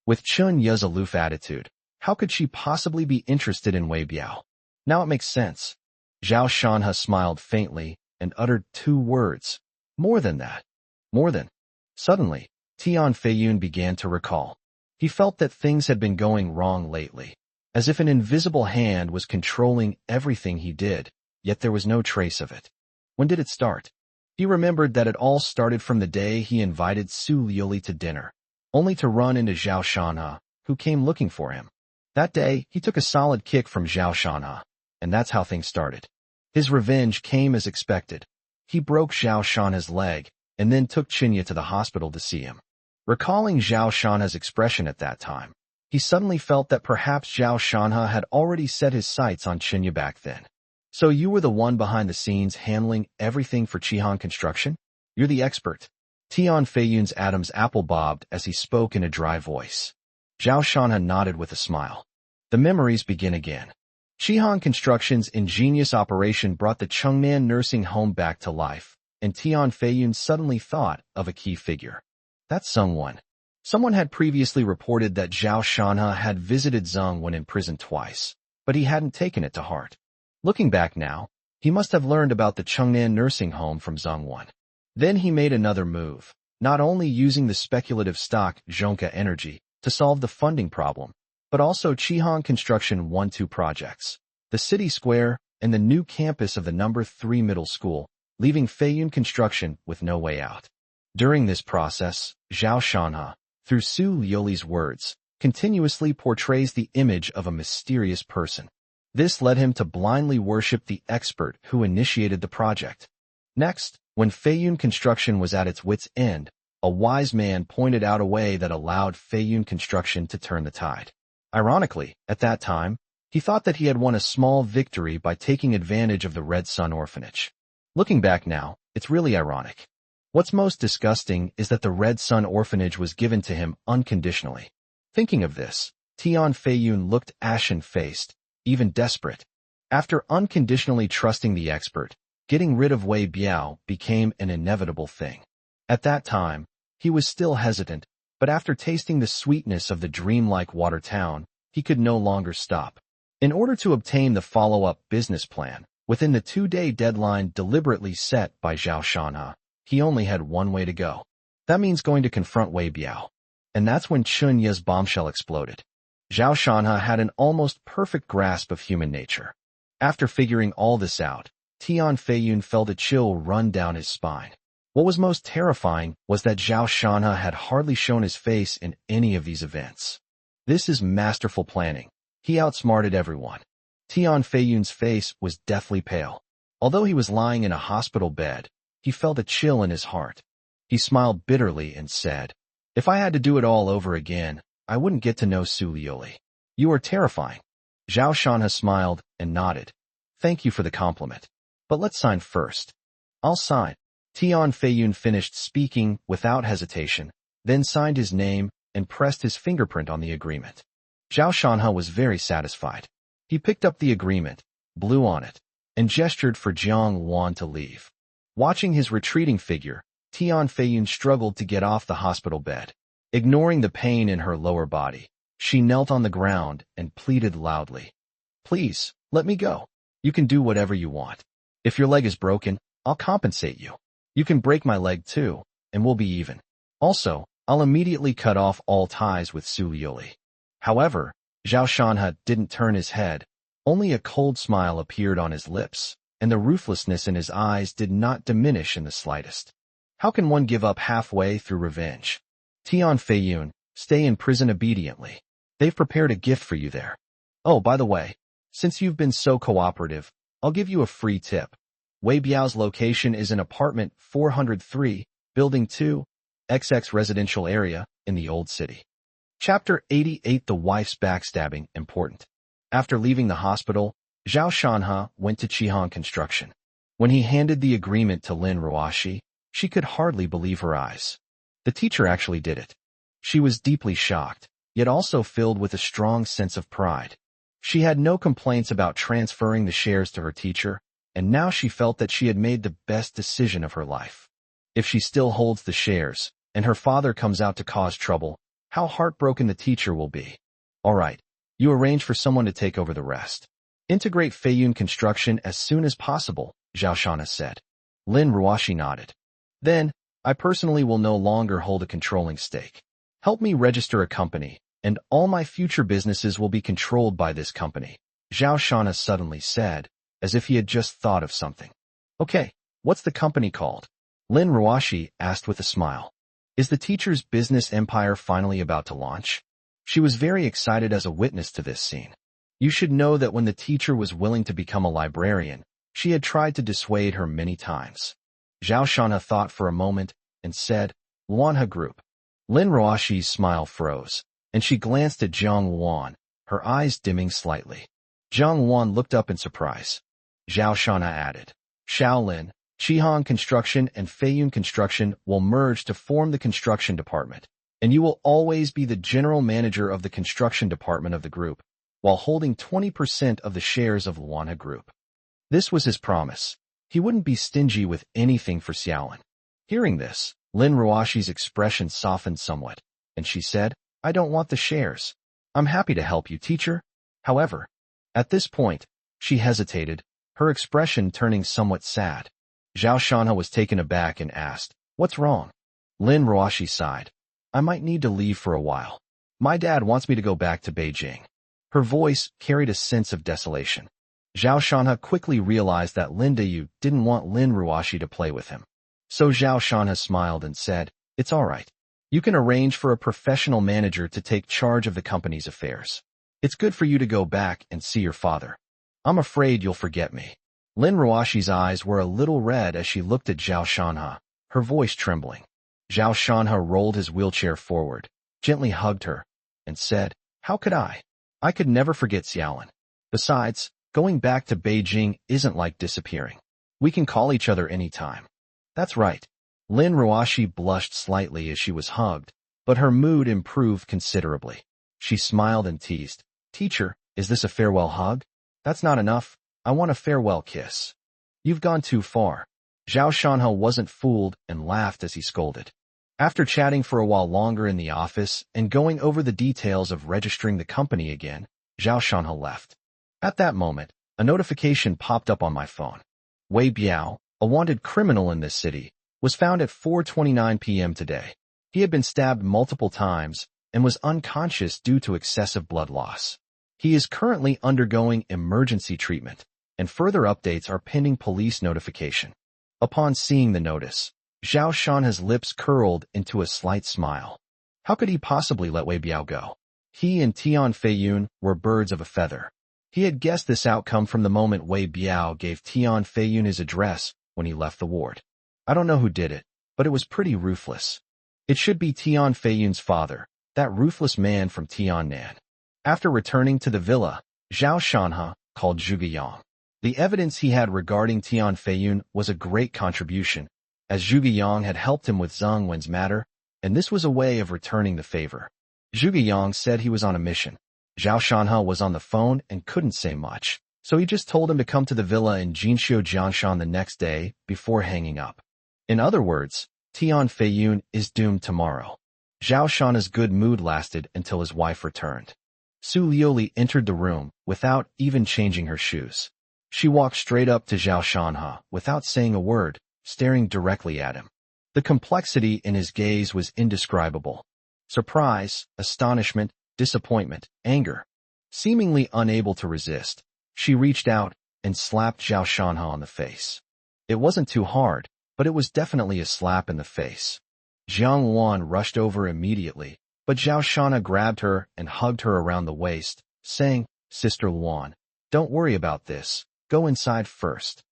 With Chunya's aloof attitude, how could she possibly be interested in Wei Biao? Now it makes sense. Zhao Shanha smiled faintly and uttered 2 words. More than that. More than. Suddenly, Tian Feiyun began to recall. He felt that things had been going wrong lately, as if an invisible hand was controlling everything he did, yet there was no trace of it. When did it start? He remembered that it all started from the day he invited Su Liuli to dinner, only to run into Zhao Shanha, who came looking for him. That day, he took a solid kick from Zhao Shanha, and that's how things started. His revenge came as expected. He broke Zhao Shanha's leg, and then took Chunya to the hospital to see him. Recalling Zhao Shanha's expression at that time, he suddenly felt that perhaps Zhao Shanha had already set his sights on Chunya back then. So you were the one behind the scenes handling everything for Chihan Construction? You're the expert. Tian Feiyun's Adam's apple bobbed as he spoke in a dry voice. Zhao Shanha nodded with a smile. The memories begin again. Chihan Construction's ingenious operation brought the Chengnan nursing home back to life, and Tian Feiyun suddenly thought of a key figure. That's someone. Someone had previously reported that Zhao Shanha had visited Zheng when in prison twice, but he hadn't taken it to heart. Looking back now, he must have learned about the Chengnan nursing home from Zheng 1. Then he made another move, not only using the speculative stock Zhongke Energy to solve the funding problem, but also Chihan Construction 1-2 projects, the city square, and the new campus of the No. 3 middle school, leaving Feiyun Construction with no way out. During this process, Zhao Shanha, through Su Liuli's words, continuously portrays the image of a mysterious person. This led him to blindly worship the expert who initiated the project. Next, when Feiyun Construction was at its wit's end, a wise man pointed out a way that allowed Feiyun Construction to turn the tide. Ironically, at that time, he thought that he had won a small victory by taking advantage of the Red Sun Orphanage. Looking back now, it's really ironic. What's most disgusting is that the Red Sun Orphanage was given to him unconditionally. Thinking of this, Tian Feiyun looked ashen-faced, even desperate. After unconditionally trusting the expert, getting rid of Wei Biao became an inevitable thing. At that time, he was still hesitant, but after tasting the sweetness of the dreamlike water town, he could no longer stop. In order to obtain the follow-up business plan, within the 2-day deadline deliberately set by Zhao Shanha, he only had one way to go. That means going to confront Wei Biao. And that's when Chunya's bombshell exploded. Zhao Shanha had an almost perfect grasp of human nature. After figuring all this out, Tian Feiyun felt a chill run down his spine. What was most terrifying was that Zhao Shanha had hardly shown his face in any of these events. This is masterful planning. He outsmarted everyone. Tian Feiyun's face was deathly pale. Although he was lying in a hospital bed, he felt a chill in his heart. He smiled bitterly and said, "If I had to do it all over again, I wouldn't get to know Su Liuli. You are terrifying." Zhao Shanha smiled and nodded. "Thank you for the compliment. But let's sign first." "I'll sign." Tian Feiyun finished speaking without hesitation, then signed his name and pressed his fingerprint on the agreement. Zhao Shanha was very satisfied. He picked up the agreement, blew on it, and gestured for Jiang Wan to leave. Watching his retreating figure, Tian Feiyun struggled to get off the hospital bed. Ignoring the pain in her lower body, she knelt on the ground and pleaded loudly. "Please, let me go. You can do whatever you want. If your leg is broken, I'll compensate you. You can break my leg too, and we'll be even. Also, I'll immediately cut off all ties with Su Liuli." However, Zhao Shanha didn't turn his head. Only a cold smile appeared on his lips, and the ruthlessness in his eyes did not diminish in the slightest. How can one give up halfway through revenge? Tian Feiyun, stay in prison obediently. They've prepared a gift for you there. Oh, by the way, since you've been so cooperative, I'll give you a free tip. Wei Biao's location is in apartment 403, building 2, XX residential area, in the Old City. Chapter 88. The wife's backstabbing important. After leaving the hospital, Zhao Shanha went to Chihan Construction. When he handed the agreement to Lin Ruoshi, she could hardly believe her eyes. The teacher actually did it. She was deeply shocked, yet also filled with a strong sense of pride. She had no complaints about transferring the shares to her teacher, and now she felt that she had made the best decision of her life. If she still holds the shares, and her father comes out to cause trouble, how heartbroken the teacher will be. All right, you arrange for someone to take over the rest. Integrate Feiyun construction as soon as possible, Zhao Shana said. Lin Ruashi nodded. Then, I personally will no longer hold a controlling stake. Help me register a company, and all my future businesses will be controlled by this company, Zhao Shana suddenly said, as if he had just thought of something. Okay, what's the company called? Lin Ruashi asked with a smile. Is the teacher's business empire finally about to launch? She was very excited as a witness to this scene. You should know that when the teacher was willing to become a librarian, she had tried to dissuade her many times. Zhao Shana thought for a moment and said, Manhwa Group. Lin Ruashi's smile froze, and she glanced at Zhang Wan, her eyes dimming slightly. Zhang Wan looked up in surprise. Zhao Shana added, Shaolin, Shihan Construction and Feiyun Construction will merge to form the construction department, and you will always be the general manager of the construction department of the group, while holding 20% of the shares of Manhwa Group. This was his promise. He wouldn't be stingy with anything for Xiaolin. Hearing this, Lin Ruashi's expression softened somewhat, and she said, I don't want the shares. I'm happy to help you, teacher. However, at this point, she hesitated, her expression turning somewhat sad. Zhao Shana was taken aback and asked, What's wrong? Lin Ruashi sighed. I might need to leave for a while. My dad wants me to go back to Beijing. Her voice carried a sense of desolation. Zhao Shana quickly realized that Lin Dayu didn't want Lin Ruashi to play with him. So Zhao Shana smiled and said, It's all right. You can arrange for a professional manager to take charge of the company's affairs. It's good for you to go back and see your father. I'm afraid you'll forget me. Lin Ruashi's eyes were a little red as she looked at Zhao Shanha, her voice trembling. Zhao Shanha rolled his wheelchair forward, gently hugged her, and said, How could I? I could never forget Xiaolin. Besides, going back to Beijing isn't like disappearing. We can call each other any time. That's right. Lin Ruashi blushed slightly as she was hugged, but her mood improved considerably. She smiled and teased, Teacher, is this a farewell hug? That's not enough. I want a farewell kiss. You've gone too far. Zhao Shanha wasn't fooled and laughed as he scolded. After chatting for a while longer in the office and going over the details of registering the company again, Zhao Shanha left. At that moment, a notification popped up on my phone. Wei Biao, a wanted criminal in this city, was found at 4:29 p.m. today. He had been stabbed multiple times and was unconscious due to excessive blood loss. He is currently undergoing emergency treatment, and further updates are pending police notification. Upon seeing the notice, Zhao Shanha's lips curled into a slight smile. How could he possibly let Wei Biao go? He and Tian Feiyun were birds of a feather. He had guessed this outcome from the moment Wei Biao gave Tian Feiyun his address when he left the ward. I don't know who did it, but it was pretty ruthless. It should be Tian Feiyun's father, that ruthless man from Tiannan. After returning to the villa, Zhao Shanha called Zhuge Yang. The evidence he had regarding Tian Feiyun was a great contribution, as Zhuge Yang had helped him with Zheng Wen's matter, and this was a way of returning the favor. Zhuge Yang said he was on a mission. Zhao Shanha was on the phone and couldn't say much, so he just told him to come to the villa in Jinxiu Jiangshan the next day before hanging up. In other words, Tian Feiyun is doomed tomorrow. Zhao Shanha's good mood lasted until his wife returned. Su Liuli entered the room without even changing her shoes. She walked straight up to Zhao Shanha without saying a word, staring directly at him. The complexity in his gaze was indescribable. Surprise, astonishment, disappointment, anger. Seemingly unable to resist, she reached out and slapped Zhao Shanha on the face. It wasn't too hard, but it was definitely a slap in the face. Jiang Wan rushed over immediately, but Zhao Shanha grabbed her and hugged her around the waist, saying, Sister Luan, don't worry about this, go inside first.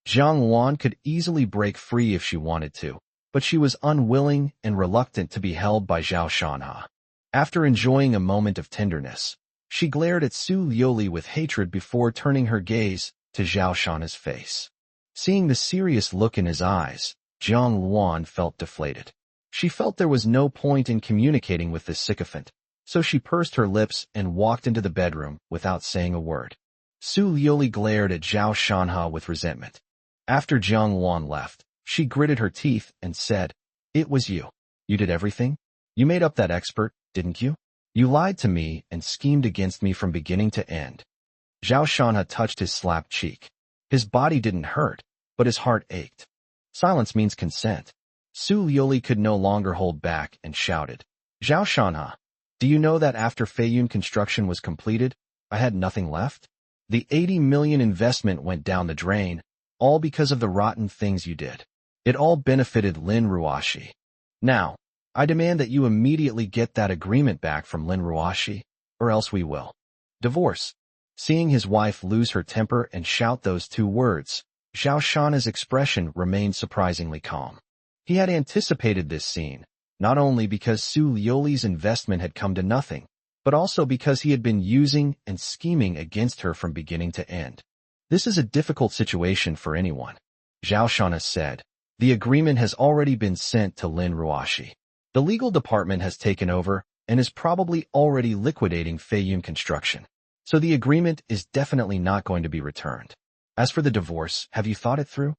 Jiang Wan could easily break free if she wanted to, but she was unwilling and reluctant to be held by Zhao Shanha. After enjoying a moment of tenderness, she glared at Su Liuli with hatred before turning her gaze to Zhao Shanha's face. Seeing the serious look in his eyes, Jiang Luan felt deflated. She felt there was no point in communicating with this sycophant, so she pursed her lips and walked into the bedroom without saying a word. Su Liuli glared at Zhao Shanha with resentment. After Jiang Wan left, she gritted her teeth and said, It was you. You did everything? You made up that expert, didn't you? You lied to me and schemed against me from beginning to end. Zhao Shanha touched his slapped cheek. His body didn't hurt, but his heart ached. Silence means consent. Su Liuli could no longer hold back and shouted, Zhao Shanha, do you know that after Feiyun construction was completed, I had nothing left? The 80 million investment went down the drain, all because of the rotten things you did. It all benefited Lin Ruoshi. Now, I demand that you immediately get that agreement back from Lin Ruoshi, or else we will. Divorce. Seeing his wife lose her temper and shout those two words, Zhao Shanha's expression remained surprisingly calm. He had anticipated this scene, not only because Su Liuli's investment had come to nothing, but also because he had been using and scheming against her from beginning to end. This is a difficult situation for anyone. Zhao Shanha said, the agreement has already been sent to Lin Ruoshi. The legal department has taken over and is probably already liquidating Feiyun construction. So the agreement is definitely not going to be returned. As for the divorce, have you thought it through?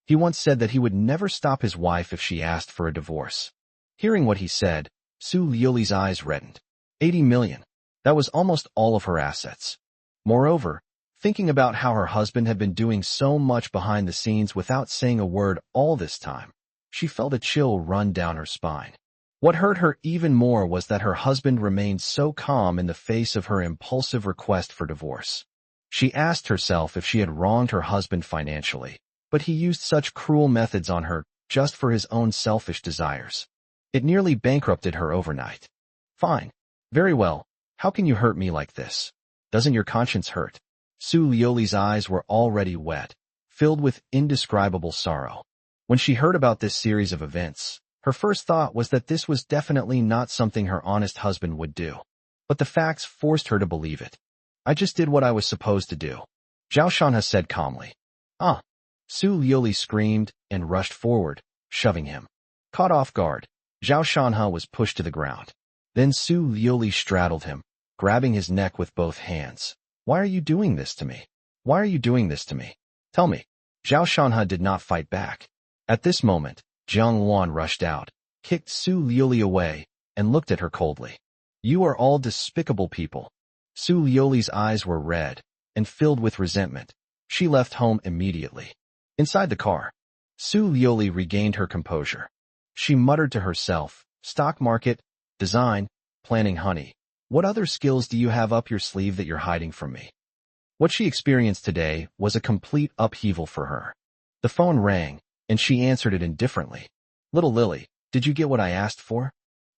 He once said that he would never stop his wife if she asked for a divorce. Hearing what he said, Su Liuli's eyes reddened. 80 million. That was almost all of her assets. Moreover, thinking about how her husband had been doing so much behind the scenes without saying a word all this time, she felt a chill run down her spine. What hurt her even more was that her husband remained so calm in the face of her impulsive request for divorce. She asked herself if she had wronged her husband financially, but he used such cruel methods on her just for his own selfish desires. It nearly bankrupted her overnight. Fine. Very well. How can you hurt me like this? Doesn't your conscience hurt? Su Liuli's eyes were already wet, filled with indescribable sorrow. When she heard about this series of events, her first thought was that this was definitely not something her honest husband would do. But the facts forced her to believe it. I just did what I was supposed to do, Zhao Shanha said calmly. Ah! Su Liuli screamed and rushed forward, shoving him. Caught off guard, Zhao Shanha was pushed to the ground. Then Su Liuli straddled him, grabbing his neck with both hands. Why are you doing this to me? Why are you doing this to me? Tell me. Zhao Shanha did not fight back. At this moment, Jiang Luan rushed out, kicked Su Liuli away, and looked at her coldly. You are all despicable people. Su Liuli's eyes were red and filled with resentment. She left home immediately. Inside the car, Su Liuli regained her composure. She muttered to herself, stock market, design, planning honey. What other skills do you have up your sleeve that you're hiding from me? What she experienced today was a complete upheaval for her. The phone rang, and she answered it indifferently. Little Lily, did you get what I asked for?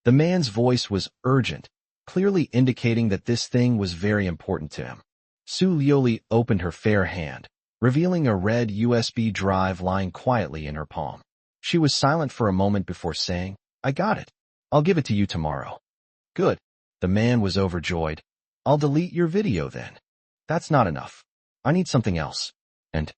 The man's voice was urgent, clearly indicating that this thing was very important to him. Su Liuli opened her fair hand, revealing a red USB drive lying quietly in her palm. She was silent for a moment before saying, I got it. I'll give it to you tomorrow. Good. The man was overjoyed. I'll delete your video then. That's not enough. I need something else. And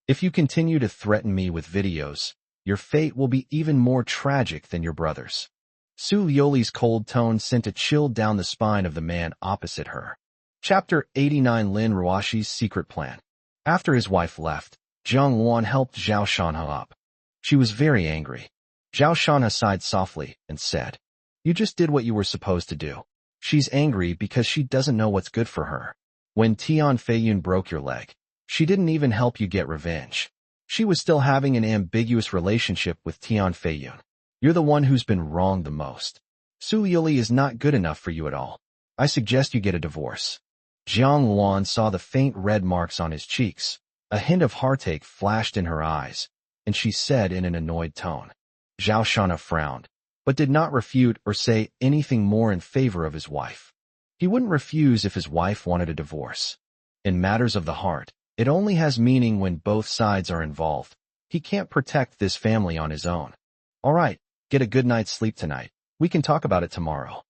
if you continue to threaten me with videos, your fate will be even more tragic than your brother's. Su Liuli's cold tone sent a chill down the spine of the man opposite her. Chapter 89 Lin Ruoshi's Secret Plan. After his wife left, Jiang Luan helped Zhao Shanha up. She was very angry. Zhao Shanha sighed softly and said, You just did what you were supposed to do. She's angry because she doesn't know what's good for her. When Tian Feiyun broke your leg, she didn't even help you get revenge. She was still having an ambiguous relationship with Tian Feiyun. You're the one who's been wronged the most. Su Liuli is not good enough for you at all. I suggest you get a divorce. Jiang Luan saw the faint red marks on his cheeks. A hint of heartache flashed in her eyes, and she said in an annoyed tone. Zhao Shanha frowned, but did not refute or say anything more in favor of his wife. He wouldn't refuse if his wife wanted a divorce. In matters of the heart, it only has meaning when both sides are involved. He can't protect this family on his own. All right, get a good night's sleep tonight. We can talk about it tomorrow.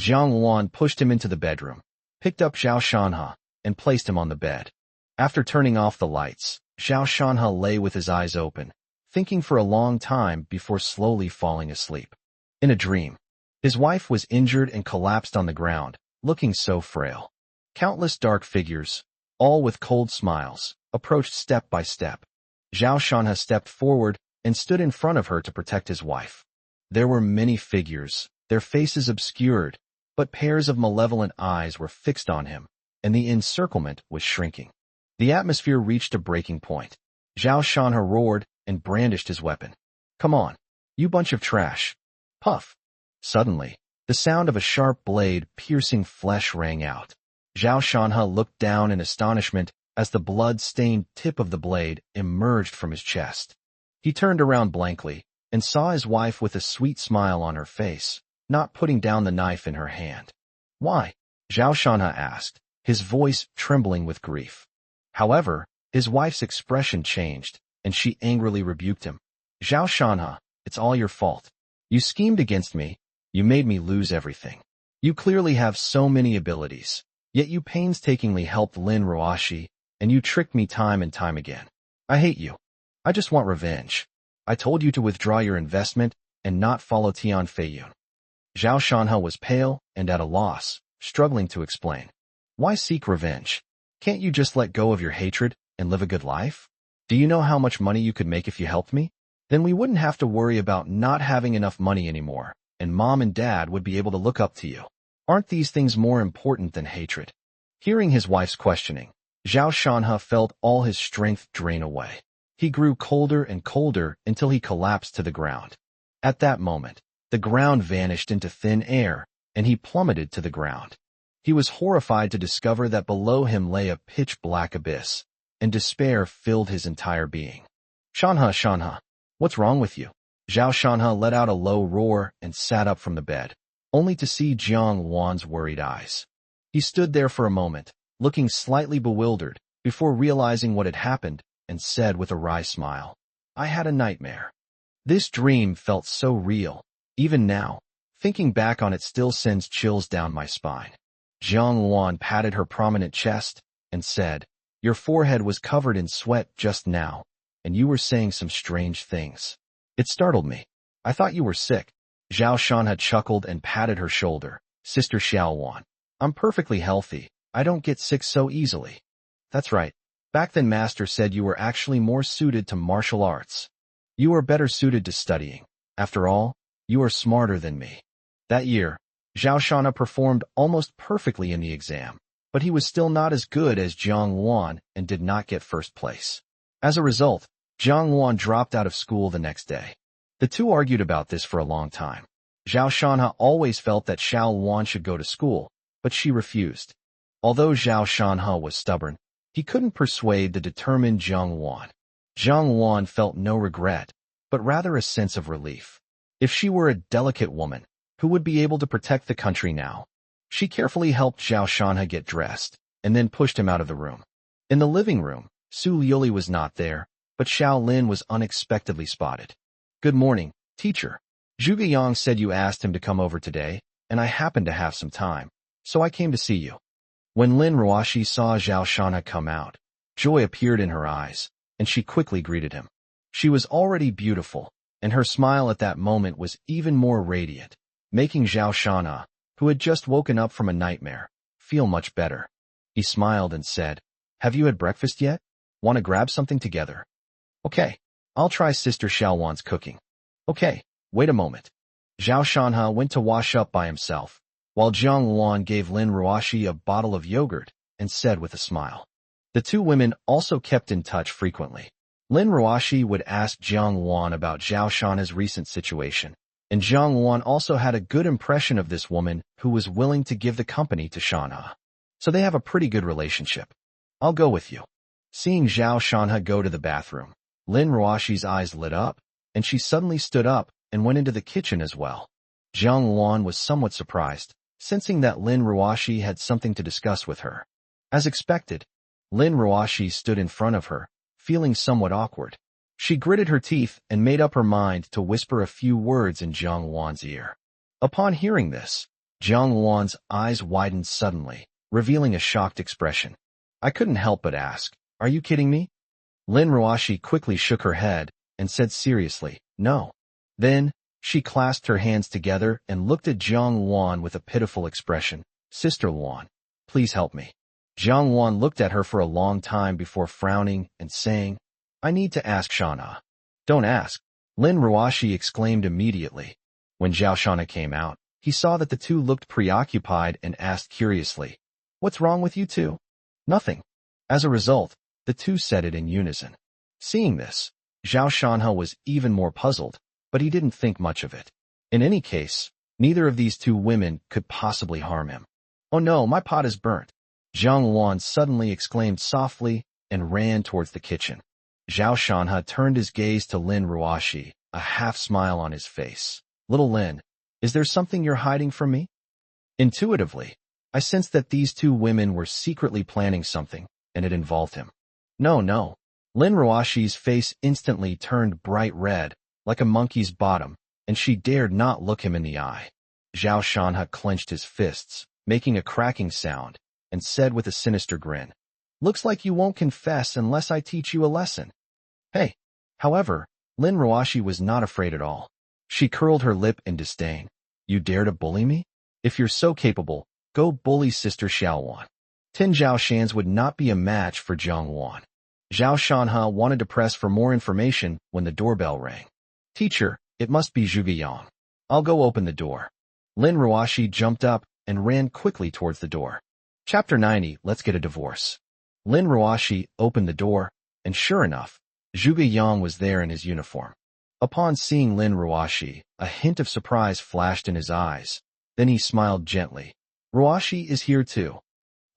Jiang Luan pushed him into the bedroom, picked up Zhao Shanha, and placed him on the bed. After turning off the lights, Zhao Shanha lay with his eyes open, thinking for a long time before slowly falling asleep. In a dream, his wife was injured and collapsed on the ground, looking so frail. Countless dark figures, all with cold smiles, approached step by step. Zhao Shanha stepped forward and stood in front of her to protect his wife. There were many figures, their faces obscured, but pairs of malevolent eyes were fixed on him, and the encirclement was shrinking. The atmosphere reached a breaking point. Zhao Shanha roared and brandished his weapon. "Come on, you bunch of trash." Puff. Suddenly, the sound of a sharp blade piercing flesh rang out. Zhao Shanha looked down in astonishment as the blood-stained tip of the blade emerged from his chest. He turned around blankly and saw his wife with a sweet smile on her face, not putting down the knife in her hand. "Why?" Zhao Shanha asked, his voice trembling with grief. However, his wife's expression changed, and she angrily rebuked him. "Zhao Shanha, it's all your fault. You schemed against me. You made me lose everything. You clearly have so many abilities, yet you painstakingly helped Lin Ruoshi, and you tricked me time and time again. I hate you. I just want revenge. I told you to withdraw your investment and not follow Tian Feiyun." Zhao Shanha was pale and at a loss, struggling to explain. "Why seek revenge? Can't you just let go of your hatred and live a good life? Do you know how much money you could make if you helped me? Then we wouldn't have to worry about not having enough money anymore, and Mom and Dad would be able to look up to you. Aren't these things more important than hatred?" Hearing his wife's questioning, Zhao Shanha felt all his strength drain away. He grew colder and colder until he collapsed to the ground. At that moment, the ground vanished into thin air, and he plummeted to the ground. He was horrified to discover that below him lay a pitch-black abyss, and despair filled his entire being. "Shanha, Shanha, what's wrong with you?" Zhao Shanha let out a low roar and sat up from the bed, only to see Jiang Wan's worried eyes. He stood there for a moment, looking slightly bewildered, before realizing what had happened, and said with a wry smile, "I had a nightmare. This dream felt so real. Even now, thinking back on it still sends chills down my spine." Jiang Wan patted her prominent chest and said, "Your forehead was covered in sweat just now, and you were saying some strange things. It startled me. I thought you were sick." Zhao Shanha chuckled and patted her shoulder. "Sister Xiao Wan, I'm perfectly healthy. I don't get sick so easily." "That's right. Back then Master said you were actually more suited to martial arts. You are better suited to studying. After all, you are smarter than me." That year, Zhao Shanha performed almost perfectly in the exam, but he was still not as good as Jiang Wan and did not get first place. As a result, Jiang Wan dropped out of school the next day. The two argued about this for a long time. Zhao Shanha always felt that Xiao Wan should go to school, but she refused. Although Zhao Shanha was stubborn, he couldn't persuade the determined Jiang Wan. Jiang Wan felt no regret, but rather a sense of relief. If she were a delicate woman, who would be able to protect the country now? She carefully helped Zhao Shanha get dressed, and then pushed him out of the room. In the living room, Su Liuli was not there, but Xiao Lin was unexpectedly spotted. "Good morning, teacher. Zhuge Yang said you asked him to come over today, and I happened to have some time, so I came to see you." When Lin Ruoshi saw Zhao Shanha come out, joy appeared in her eyes, and she quickly greeted him. She was already beautiful, and her smile at that moment was even more radiant, making Zhao Shanha, who had just woken up from a nightmare, feel much better. He smiled and said, "Have you had breakfast yet? Want to grab something together?" "Okay, I'll try Sister Xiao Wan's cooking." "Okay, wait a moment." Zhao Shanha went to wash up by himself, while Jiang Wan gave Lin Ruoshi a bottle of yogurt and said with a smile. The two women also kept in touch frequently. Lin Ruoshi would ask Jiang Wan about Zhao Shanha's recent situation, and Jiang Wan also had a good impression of this woman who was willing to give the company to Shanha. So they have a pretty good relationship. "I'll go with you." Seeing Zhao Shanha go to the bathroom, Lin Ruoshi's eyes lit up, and she suddenly stood up and went into the kitchen as well. Jiang Wan was somewhat surprised, sensing that Lin Ruoshi had something to discuss with her. As expected, Lin Ruoshi stood in front of her, feeling somewhat awkward. She gritted her teeth and made up her mind to whisper a few words in Jiang Wan's ear. Upon hearing this, Jiang Wan's eyes widened suddenly, revealing a shocked expression. "I couldn't help but ask, are you kidding me?" Lin Ruoshi quickly shook her head and said seriously, "No." Then, she clasped her hands together and looked at Jiang Wan with a pitiful expression. "Sister Wan, please help me." Jiang Wan looked at her for a long time before frowning and saying, "I need to ask Shanha." "Don't ask," Lin Ruoshi exclaimed immediately. When Zhao Shana came out, he saw that the two looked preoccupied and asked curiously, "What's wrong with you two?" "Nothing." As a result, the two said it in unison. Seeing this, Zhao Shanhe was even more puzzled, but he didn't think much of it. In any case, neither of these two women could possibly harm him. "Oh no, my pot is burnt," Zhang Wan suddenly exclaimed softly and ran towards the kitchen. Zhao Shanhe turned his gaze to Lin Ruoxi, a half-smile on his face. "Little Lin, is there something you're hiding from me?" Intuitively, I sensed that these two women were secretly planning something, and it involved him. No. Lin Ruoxi's face instantly turned bright red, like a monkey's bottom, and she dared not look him in the eye. Zhao Shanhe clenched his fists, making a cracking sound, and said with a sinister grin, "Looks like you won't confess unless I teach you a lesson." Hey! However, Lin Ruoxi was not afraid at all. She curled her lip in disdain. "You dare to bully me? If you're so capable, go bully Sister Xiaowan." Tin Zhao Shan's would not be a match for Zhang Wan. Zhao Shanhe wanted to press for more information when the doorbell rang. "Teacher, it must be Zhuge Yang. I'll go open the door." Lin Ruoxi jumped up and ran quickly towards the door. Chapter 90, Let's Get a Divorce. Lin Ruoxi opened the door, and sure enough, Zhuge Yang was there in his uniform. Upon seeing Lin Ruoxi, a hint of surprise flashed in his eyes. Then he smiled gently. "Ruoxi is here too."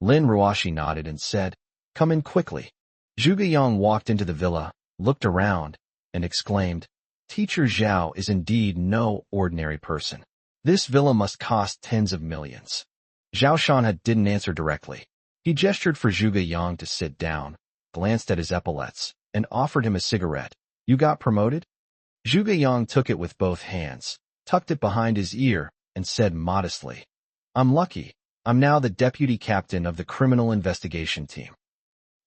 Lin Ruoxi nodded and said, "Come in quickly." Zhuge Yang walked into the villa, looked around, and exclaimed, "Teacher Zhao is indeed no ordinary person. This villa must cost tens of millions." Zhao Shanhe didn't answer directly. He gestured for Zhuge Yang to sit down, glanced at his epaulets, and offered him a cigarette. "You got promoted?" Zhuge Yang took it with both hands, tucked it behind his ear, and said modestly, "I'm lucky. I'm now the deputy captain of the criminal investigation team."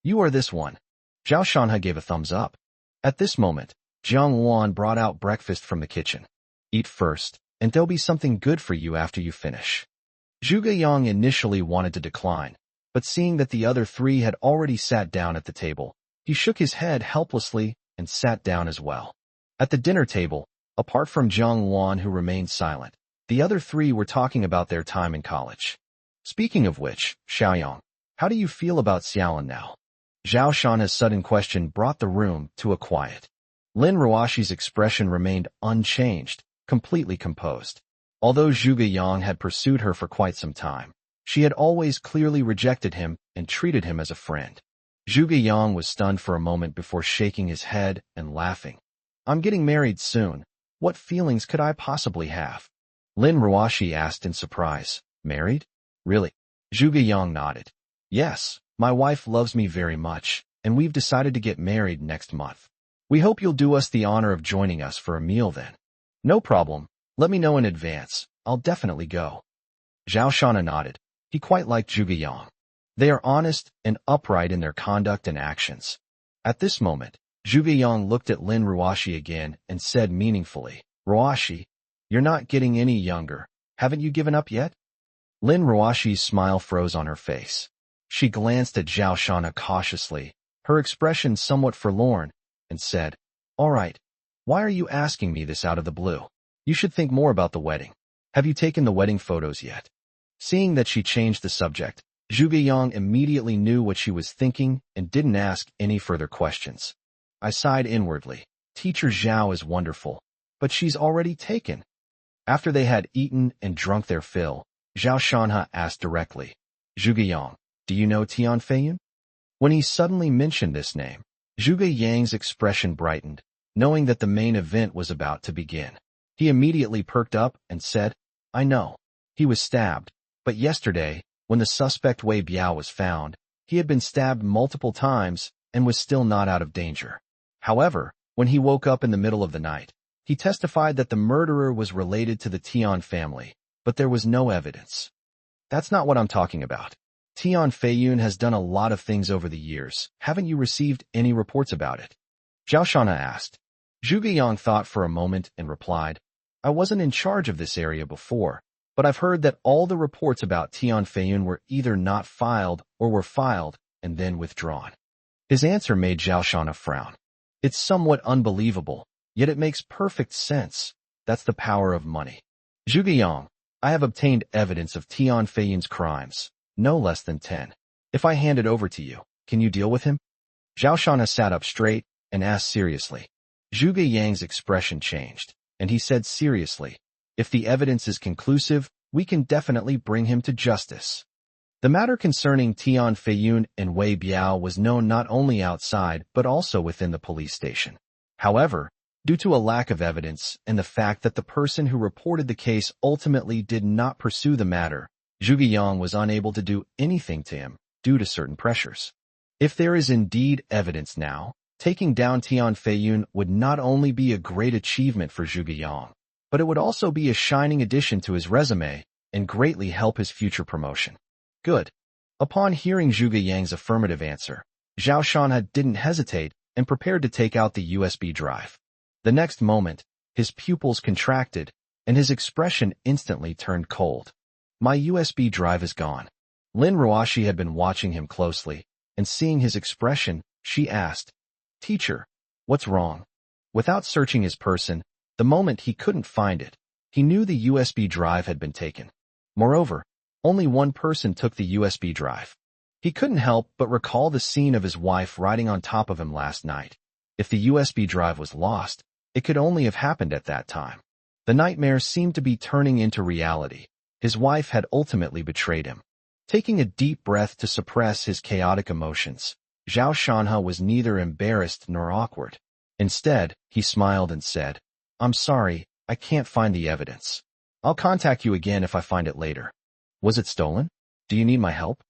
"You are this one." Zhao Shanhe gave a thumbs up. At this moment, Zhang Wan brought out breakfast from the kitchen. "Eat first, and there'll be something good for you after you finish." Zhuge Yang initially wanted to decline, but seeing that the other three had already sat down at the table, he shook his head helplessly and sat down as well. At the dinner table, apart from Zhang Wan who remained silent, the other three were talking about their time in college. Speaking of which, Xiaoyang, how do you feel about Xiaolan now? Zhao Shanhe's sudden question brought the room to a quiet. Lin Ruoxi's expression remained unchanged, completely composed. Although Zhuge Yang had pursued her for quite some time, she had always clearly rejected him and treated him as a friend. Zhuge Yang was stunned for a moment before shaking his head and laughing. "I'm getting married soon. What feelings could I possibly have?" Lin Ruoxi asked in surprise. "Married? Really?" Zhuge Yang nodded. "Yes, my wife loves me very much, and we've decided to get married next month. We hope you'll do us the honor of joining us for a meal then." "No problem. Let me know in advance. I'll definitely go." Zhao Shanhe nodded. He quite liked Zhuge Yang. They are honest and upright in their conduct and actions. At this moment, Zhuge Yang looked at Lin Ruoxi again and said meaningfully, "Ruoxi, you're not getting any younger. Haven't you given up yet?" Lin Ruoxi's smile froze on her face. She glanced at Zhao Shanhe cautiously, her expression somewhat forlorn, and said, "All right. Why are you asking me this out of the blue? You should think more about the wedding. Have you taken the wedding photos yet?" Seeing that she changed the subject, Zhuge Yang immediately knew what she was thinking and didn't ask any further questions. I sighed inwardly. Teacher Zhao is wonderful, but she's already taken. After they had eaten and drunk their fill, Zhao Shanhe asked directly, "Zhuge Yang, do you know Tian Feiyun?" When he suddenly mentioned this name, Zhuge Yang's expression brightened, knowing that the main event was about to begin. He immediately perked up and said, "I know. He was stabbed, but yesterday, when the suspect Wei Biao was found, he had been stabbed multiple times and was still not out of danger. However, when he woke up in the middle of the night, he testified that the murderer was related to the Tian family, but there was no evidence." "That's not what I'm talking about. Tian Feiyun has done a lot of things over the years. Haven't you received any reports about it?" Zhao Shanhe asked. Zhuge Yang thought for a moment and replied, "I wasn't in charge of this area before, but I've heard that all the reports about Tian Feiyun were either not filed or were filed and then withdrawn." His answer made Zhao Shanhe frown. It's somewhat unbelievable, yet it makes perfect sense. That's the power of money. Zhuge, I have obtained evidence of Tian Feiyun's crimes, no less than 10. If I hand it over to you, can you deal with him? Zhao Shanha sat up straight and asked seriously. Zhuge Yang's expression changed, and he said seriously, if the evidence is conclusive, we can definitely bring him to justice. The matter concerning Tian Feiyun and Wei Biao was known not only outside but also within the police station. However, due to a lack of evidence and the fact that the person who reported the case ultimately did not pursue the matter, Zhuge Yang was unable to do anything to him due to certain pressures. If there is indeed evidence now, taking down Tian Feiyun would not only be a great achievement for Zhuge Yang, but it would also be a shining addition to his resume and greatly help his future promotion. Good. Upon hearing Zhuge Yang's affirmative answer, Zhao Shanha didn't hesitate and prepared to take out the USB drive. The next moment, his pupils contracted, and his expression instantly turned cold. My USB drive is gone. Lin Ruoshi had been watching him closely, and seeing his expression, she asked, Teacher, what's wrong? Without searching his person, the moment he couldn't find it, he knew the USB drive had been taken. Moreover, only one person took the USB drive. He couldn't help but recall the scene of his wife riding on top of him last night. If the USB drive was lost, it could only have happened at that time. The nightmare seemed to be turning into reality. His wife had ultimately betrayed him. Taking a deep breath to suppress his chaotic emotions, Zhao Shanha was neither embarrassed nor awkward. Instead, he smiled and said, I'm sorry, I can't find the evidence. I'll contact you again if I find it later. Was it stolen? Do you need my help?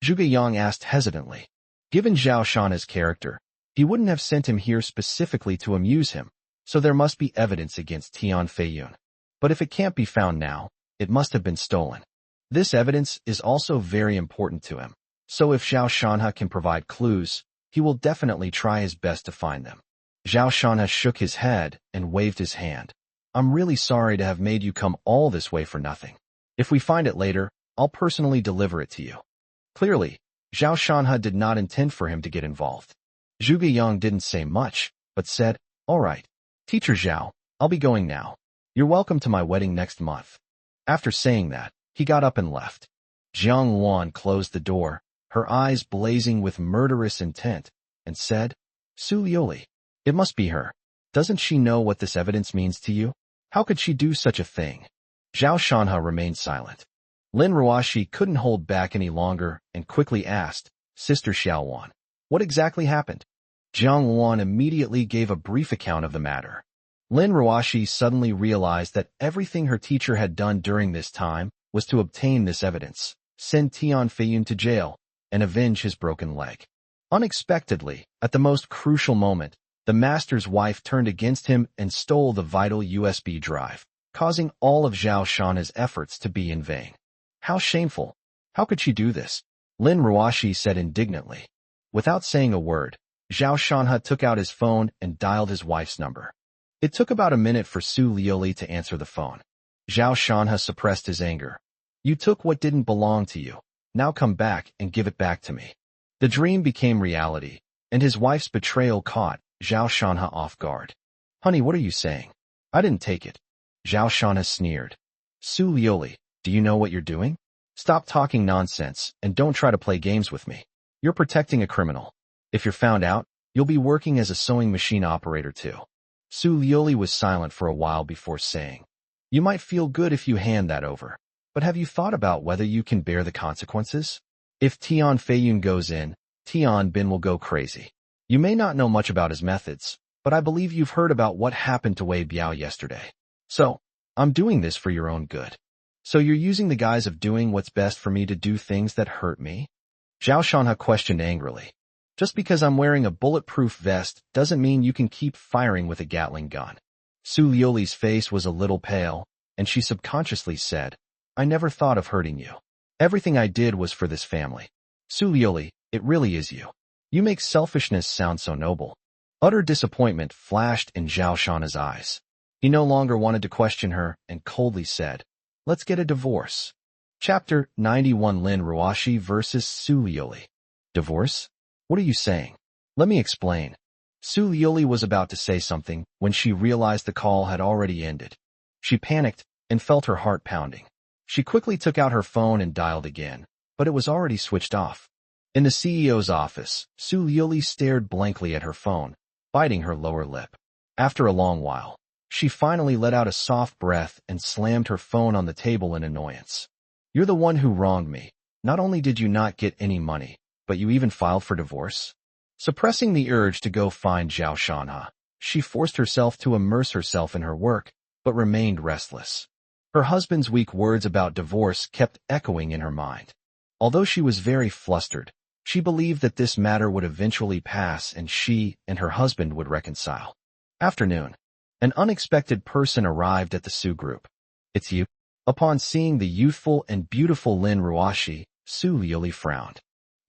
Zhuge Yang asked hesitantly. Given Zhao Shanha's character, he wouldn't have sent him here specifically to amuse him, so there must be evidence against Tian Feiyun. But if it can't be found now, it must have been stolen. This evidence is also very important to him, so if Zhao Shanha can provide clues, he will definitely try his best to find them. Zhao Shanha shook his head and waved his hand. I'm really sorry to have made you come all this way for nothing. If we find it later, I'll personally deliver it to you. Clearly, Zhao Shanha did not intend for him to get involved. Zhuge Yang didn't say much, but said, All right, Teacher Zhao, I'll be going now. You're welcome to my wedding next month. After saying that, he got up and left. Jiang Wan closed the door, her eyes blazing with murderous intent, and said, Su Liuli, it must be her. Doesn't she know what this evidence means to you? How could she do such a thing? Zhao Shanha remained silent. Lin Ruoshi couldn't hold back any longer and quickly asked, Sister Xiaowan, what exactly happened? Jiang Wan immediately gave a brief account of the matter. Lin Ruoshi suddenly realized that everything her teacher had done during this time was to obtain this evidence, send Tian Feiyun to jail, and avenge his broken leg. Unexpectedly, at the most crucial moment, the master's wife turned against him and stole the vital USB drive, causing all of Zhao Shanha's efforts to be in vain. How shameful! How could she do this? Lin Ruoshi said indignantly. Without saying a word, Zhao Shanha took out his phone and dialed his wife's number. It took about a minute for Su Liuli to answer the phone. Zhao Shanha suppressed his anger. You took what didn't belong to you. Now come back and give it back to me. The dream became reality, and his wife's betrayal caught Zhao Shanha off guard. Honey, what are you saying? I didn't take it. Zhao Shanha sneered. Su Liuli, do you know what you're doing? Stop talking nonsense and don't try to play games with me. You're protecting a criminal. If you're found out, you'll be working as a sewing machine operator too. Su Liuli was silent for a while before saying, You might feel good if you hand that over, but have you thought about whether you can bear the consequences? If Tian Feiyun goes in, Tian Bin will go crazy. You may not know much about his methods, but I believe you've heard about what happened to Wei Biao yesterday. So, I'm doing this for your own good. So you're using the guise of doing what's best for me to do things that hurt me? Zhao Shanha questioned angrily. Just because I'm wearing a bulletproof vest doesn't mean you can keep firing with a Gatling gun. Su Liuli's face was a little pale, and she subconsciously said, I never thought of hurting you. Everything I did was for this family. Su Liuli, it really is you. You make selfishness sound so noble. Utter disappointment flashed in Zhao Shanha's eyes. He no longer wanted to question her and coldly said, Let's get a divorce. Chapter 91 Lin Ruoshi versus Su Liuli. Divorce? What are you saying? Let me explain. Su Liuli was about to say something when she realized the call had already ended. She panicked and felt her heart pounding. She quickly took out her phone and dialed again, but it was already switched off. In the CEO's office, Su Yuli stared blankly at her phone, biting her lower lip. After a long while, she finally let out a soft breath and slammed her phone on the table in annoyance. You're the one who wronged me. Not only did you not get any money, but you even filed for divorce? Suppressing the urge to go find Zhao Shanha, she forced herself to immerse herself in her work, but remained restless. Her husband's weak words about divorce kept echoing in her mind. Although she was very flustered, she believed that this matter would eventually pass and she and her husband would reconcile. Afternoon. An unexpected person arrived at the Su group. It's you? Upon seeing the youthful and beautiful Lin Ruoshi, Su Yuli frowned.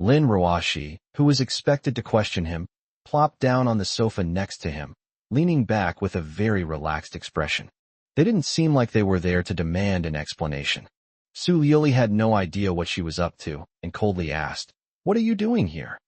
Lin Ruoshi, who was expected to question him, plopped down on the sofa next to him, leaning back with a very relaxed expression. They didn't seem like they were there to demand an explanation. Su Yuli had no idea what she was up to and coldly asked, "What are you doing here?"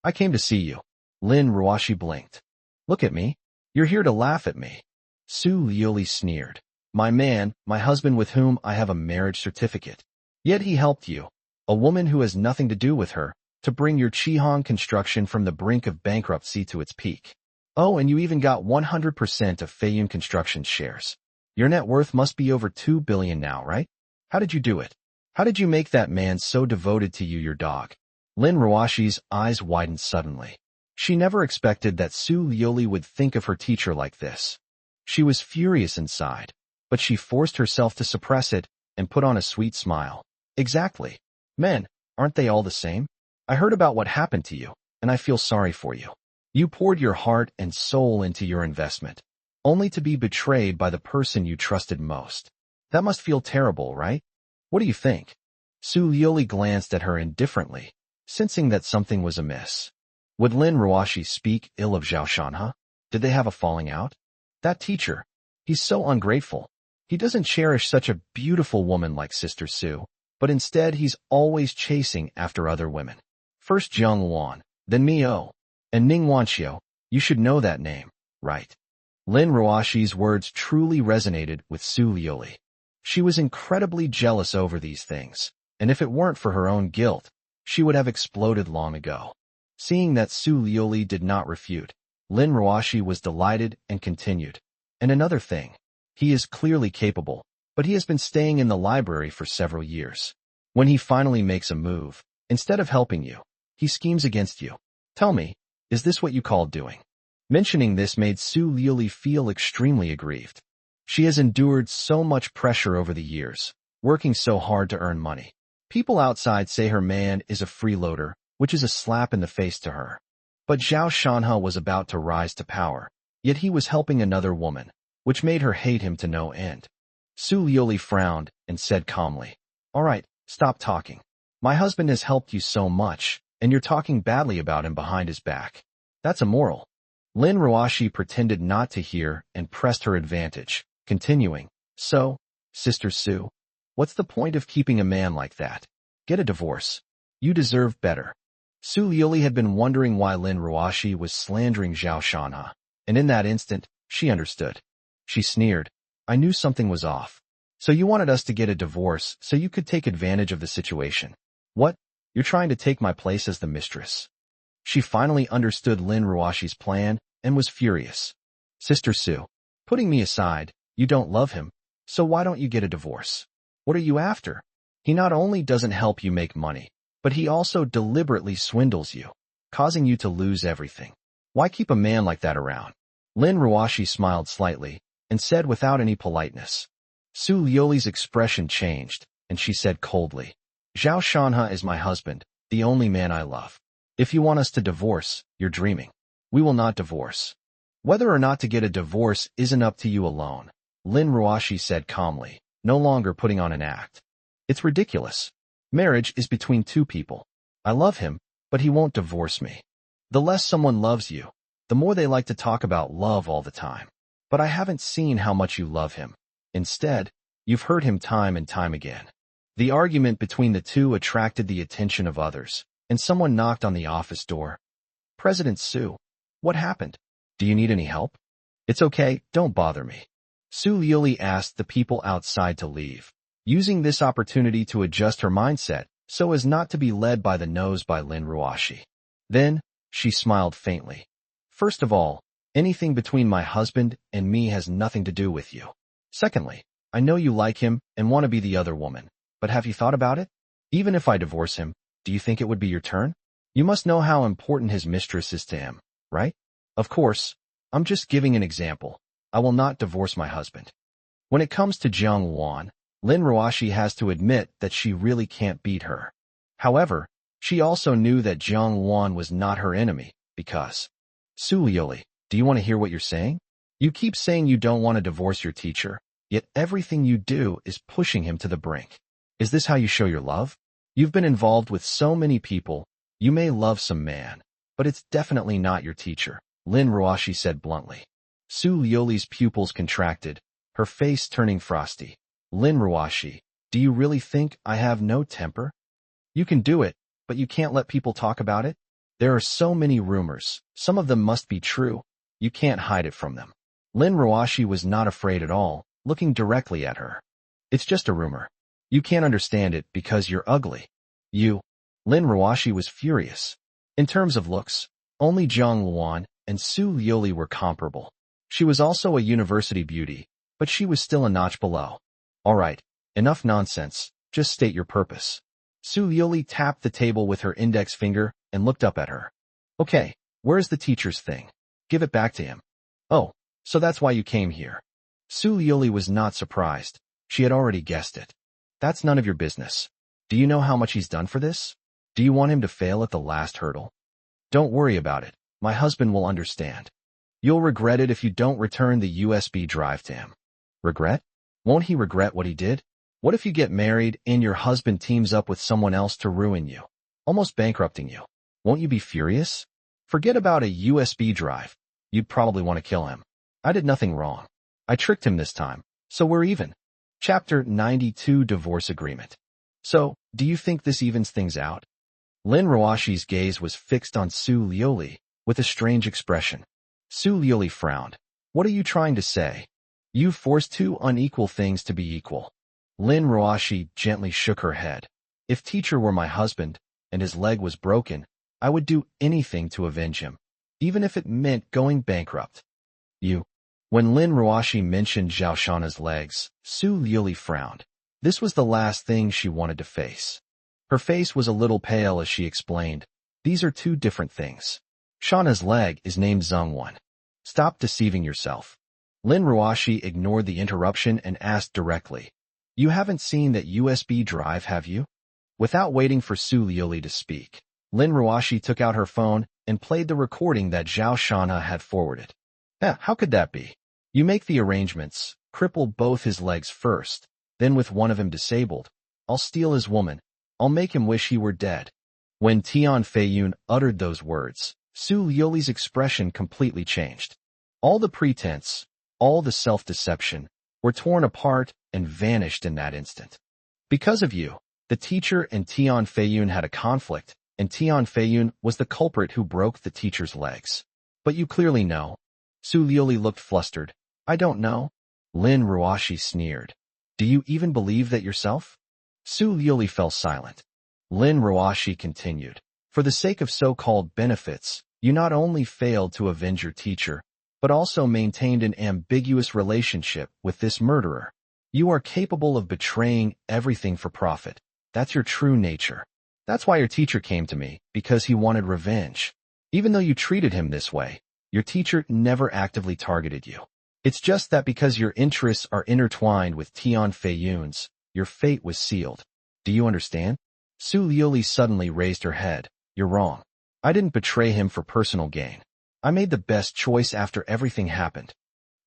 "I came to see you." Lin Ruoshi blinked. "Look at me. You're here to laugh at me." Su Yuli sneered. "My man, my husband with whom I have a marriage certificate. Yet he helped you, a woman who has nothing to do with her, to bring your Chihong construction from the brink of bankruptcy to its peak. Oh, and you even got 100% of Feiyun Construction's shares. Your net worth must be over 2 billion now, right? How did you do it? How did you make that man so devoted to you, your dog?" Lin Ruoshi's eyes widened suddenly. She never expected that Su Yuli would think of her teacher like this. She was furious inside, but she forced herself to suppress it and put on a sweet smile. "Exactly. Men, aren't they all the same? I heard about what happened to you, and I feel sorry for you. You poured your heart and soul into your investment, only to be betrayed by the person you trusted most. That must feel terrible, right? What do you think?" Su Yuli glanced at her indifferently, sensing that something was amiss. Would Lin Ruoshi speak ill of Zhao Shanha? Did they have a falling out? That teacher, he's so ungrateful. He doesn't cherish such a beautiful woman like Sister Su, but instead he's always chasing after other women. First Jiang Wan, then Miao, and Ning Wanqiu. You should know that name, right? Lin Ruoshi's words truly resonated with Su Yuli. She was incredibly jealous over these things, and if it weren't for her own guilt, she would have exploded long ago. Seeing that Su Yuli did not refute, Lin Ruoshi was delighted and continued. "And another thing, he is clearly capable, but he has been staying in the library for several years. When he finally makes a move, instead of helping you, he schemes against you. Tell me, is this what you call doing?" Mentioning this made Su Yuli feel extremely aggrieved. She has endured so much pressure over the years, working so hard to earn money. People outside say her man is a freeloader, which is a slap in the face to her. But Zhao Shanha was about to rise to power, yet he was helping another woman, which made her hate him to no end. Su Yuli frowned and said calmly, "All right, stop talking. My husband has helped you so much, and you're talking badly about him behind his back. That's immoral." Lin Ruoshi pretended not to hear and pressed her advantage, continuing, "So, Sister Su, what's the point of keeping a man like that? Get a divorce. You deserve better." Su Yuli had been wondering why Lin Ruoshi was slandering Zhao Shanha, and in that instant, she understood. She sneered, "I knew something was off. So you wanted us to get a divorce so you could take advantage of the situation. What? You're trying to take my place as the mistress?" She finally understood Lin Ruoshi's plan and was furious. "Sister Su, putting me aside, you don't love him, so why don't you get a divorce? What are you after? He not only doesn't help you make money, but he also deliberately swindles you, causing you to lose everything. Why keep a man like that around?" Lin Ruoshi smiled slightly and said without any politeness. Su Yuli's expression changed, and she said coldly, "Zhao Shanha is my husband, the only man I love. If you want us to divorce, you're dreaming. We will not divorce. Whether or not to get a divorce isn't up to you alone," Lin Ruoshi said calmly, no longer putting on an act. "It's ridiculous. Marriage is between two people. I love him, but he won't divorce me. The less someone loves you, the more they like to talk about love all the time. But I haven't seen how much you love him. Instead, you've hurt him time and time again." The argument between the two attracted the attention of others, and someone knocked on the office door. "President Su, what happened? Do you need any help?" "It's okay, don't bother me." Su Liuli asked the people outside to leave, using this opportunity to adjust her mindset so as not to be led by the nose by Lin Ruoshi. Then, she smiled faintly. First of all, anything between my husband and me has nothing to do with you. Secondly, I know you like him and want to be the other woman, but have you thought about it? Even if I divorce him, do you think it would be your turn? You must know how important his mistress is to him, right? Of course, I'm just giving an example. I will not divorce my husband. When it comes to Jiang Wan, Lin Ruoshi has to admit that she really can't beat her. However, she also knew that Jiang Wan was not her enemy, because... Su Liuli, do you want to hear what you're saying? You keep saying you don't want to divorce your teacher, yet everything you do is pushing him to the brink. Is this how you show your love? You've been involved with so many people. You may love some man, but it's definitely not your teacher, Lin Ruoshi said bluntly. Su Liuli's pupils contracted, her face turning frosty. Lin Ruoshi, do you really think I have no temper? You can do it, but you can't let people talk about it? There are so many rumors. Some of them must be true. You can't hide it from them. Lin Ruoshi was not afraid at all, looking directly at her. It's just a rumor. You can't understand it because you're ugly. Lin Ruoshi was furious. In terms of looks, only Jiang Luan and Su Liuli were comparable. She was also a university beauty, but she was still a notch below. All right, enough nonsense. Just state your purpose. Su Liuli tapped the table with her index finger and looked up at her. Okay, where's the teacher's thing? Give it back to him. Oh, so that's why you came here. Su Liuli was not surprised. She had already guessed it. That's none of your business. Do you know how much he's done for this? Do you want him to fail at the last hurdle? Don't worry about it. My husband will understand. You'll regret it if you don't return the USB drive to him. Regret? Won't he regret what he did? What if you get married and your husband teams up with someone else to ruin you, almost bankrupting you? Won't you be furious? Forget about a USB drive. You'd probably want to kill him. I did nothing wrong. I tricked him this time, so we're even. Chapter 92 Divorce Agreement. So, do you think this evens things out? Lin Ruoshi's gaze was fixed on Su Liuli with a strange expression. Su Liuli frowned. What are you trying to say? You forced two unequal things to be equal. Lin Ruoshi gently shook her head. If teacher were my husband, and his leg was broken, I would do anything to avenge him, even if it meant going bankrupt. When Lin Ruoshi mentioned Zhao Shana's legs, Su Liuli frowned. This was the last thing she wanted to face. Her face was a little pale as she explained, these are two different things. Shana's leg is named Zhongwan. Stop deceiving yourself. Lin Ruoshi ignored the interruption and asked directly, you haven't seen that USB drive, have you? Without waiting for Su Liuli to speak, Lin Ruoshi took out her phone and played the recording that Zhao Shana had forwarded. How could that be? You make the arrangements, cripple both his legs first, then with one of him disabled, I'll steal his woman. I'll make him wish he were dead. When Tian Feiyun uttered those words, Su Liuli's expression completely changed. All the pretense, all the self-deception, were torn apart and vanished in that instant. Because of you, the teacher and Tian Feiyun had a conflict, and Tian Feiyun was the culprit who broke the teacher's legs. But you clearly know. Su Liuli looked flustered. I don't know. Lin Ruoshi sneered. Do you even believe that yourself? Su Liuli fell silent. Lin Ruoshi continued. For the sake of so-called benefits, you not only failed to avenge your teacher, but also maintained an ambiguous relationship with this murderer. You are capable of betraying everything for profit. That's your true nature. That's why your teacher came to me, because he wanted revenge. Even though you treated him this way, your teacher never actively targeted you. It's just that because your interests are intertwined with Tian Feiyun's, your fate was sealed. Do you understand? Su Liuli suddenly raised her head. You're wrong. I didn't betray him for personal gain. I made the best choice after everything happened.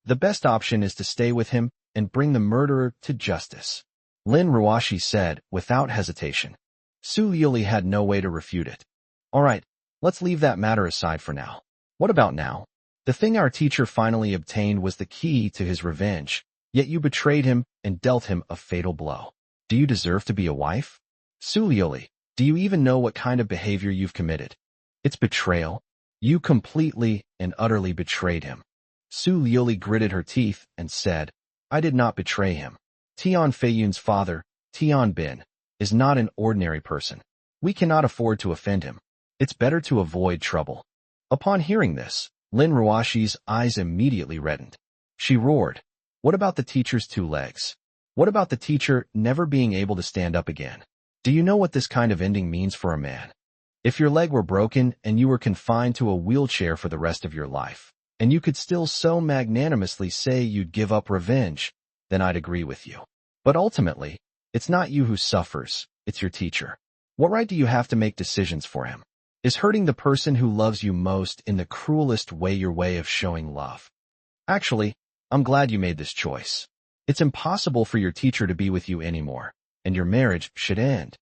The best option is to stay with him and bring the murderer to justice. Lin Ruoshi said, without hesitation. Su Liuli had no way to refute it. All right, let's leave that matter aside for now. What about now? The thing our teacher finally obtained was the key to his revenge, yet you betrayed him and dealt him a fatal blow. Do you deserve to be a wife? Su Liuli, do you even know what kind of behavior you've committed? It's betrayal. You completely and utterly betrayed him. Su Liuli gritted her teeth and said, I did not betray him. Tian Feiyun's father, Tian Bin, is not an ordinary person. We cannot afford to offend him. It's better to avoid trouble. Upon hearing this, Lin Ruashi's eyes immediately reddened. She roared, "What about the teacher's 2 legs? What about the teacher never being able to stand up again? Do you know what this kind of ending means for a man? If your leg were broken and you were confined to a wheelchair for the rest of your life, and you could still so magnanimously say you'd give up revenge, then I'd agree with you. But ultimately, it's not you who suffers, it's your teacher. What right do you have to make decisions for him? Is hurting the person who loves you most in the cruelest way your way of showing love? Actually, I'm glad you made this choice. It's impossible for your teacher to be with you anymore, and your marriage should end."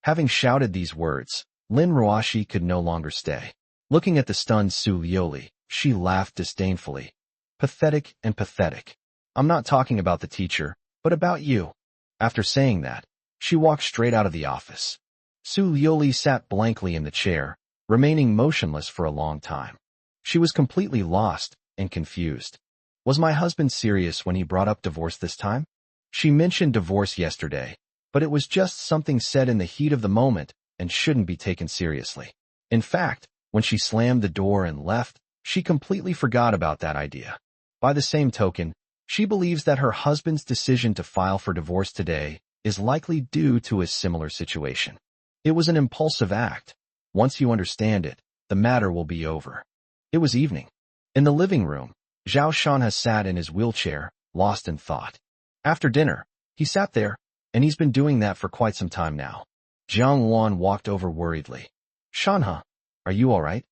Having shouted these words, Lin Ruashi could no longer stay. Looking at the stunned Su Lioli, she laughed disdainfully. "Pathetic and pathetic. I'm not talking about the teacher, but about you." After saying that, she walked straight out of the office. Su Lioli sat blankly in the chair, remaining motionless for a long time. She was completely lost and confused. Was my husband serious when he brought up divorce this time? She mentioned divorce yesterday, but it was just something said in the heat of the moment and shouldn't be taken seriously. In fact, when she slammed the door and left, she completely forgot about that idea. By the same token, she believes that her husband's decision to file for divorce today is likely due to a similar situation. It was an impulsive act. Once you understand it, the matter will be over. It was evening. In the living room, Zhao Shanha sat in his wheelchair, lost in thought. After dinner, he sat there, and he's been doing that for quite some time now. Jiang Wan walked over worriedly. "Shanha, are you all right?"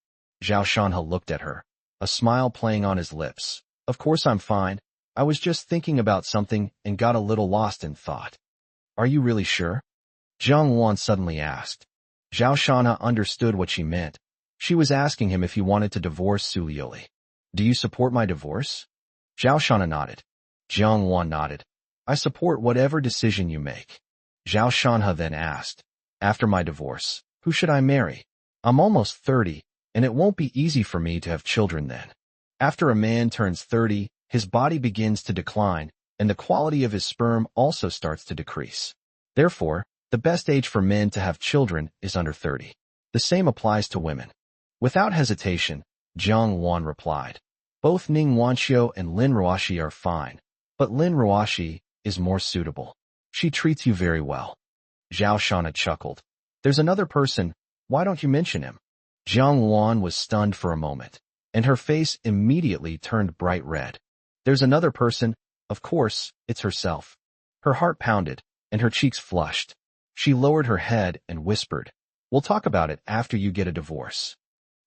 Zhao Shanha looked at her, a smile playing on his lips. "Of course I'm fine. I was just thinking about something and got a little lost in thought." "Are you really sure?" Jiang Wan suddenly asked. Zhao Shanha understood what she meant. She was asking him if he wanted to divorce Su Lioli. "Do you support my divorce?" Zhao Shanha nodded. Jiang Wan nodded. "I support whatever decision you make." Zhao Shanha then asked, "After my divorce, who should I marry? I'm almost 30, and it won't be easy for me to have children then." After a man turns 30, his body begins to decline, and the quality of his sperm also starts to decrease. Therefore, the best age for men to have children is under 30. The same applies to women. Without hesitation, Jiang Wan replied, "Both Ning Wanxiu and Lin Ruashi are fine, but Lin Ruashi is more suitable. She treats you very well." Zhao Shanha chuckled. "There's another person, why don't you mention him?" Jiang Wan was stunned for a moment, and her face immediately turned bright red. "There's another person, of course, it's herself." Her heart pounded, and her cheeks flushed. She lowered her head and whispered, "We'll talk about it after you get a divorce."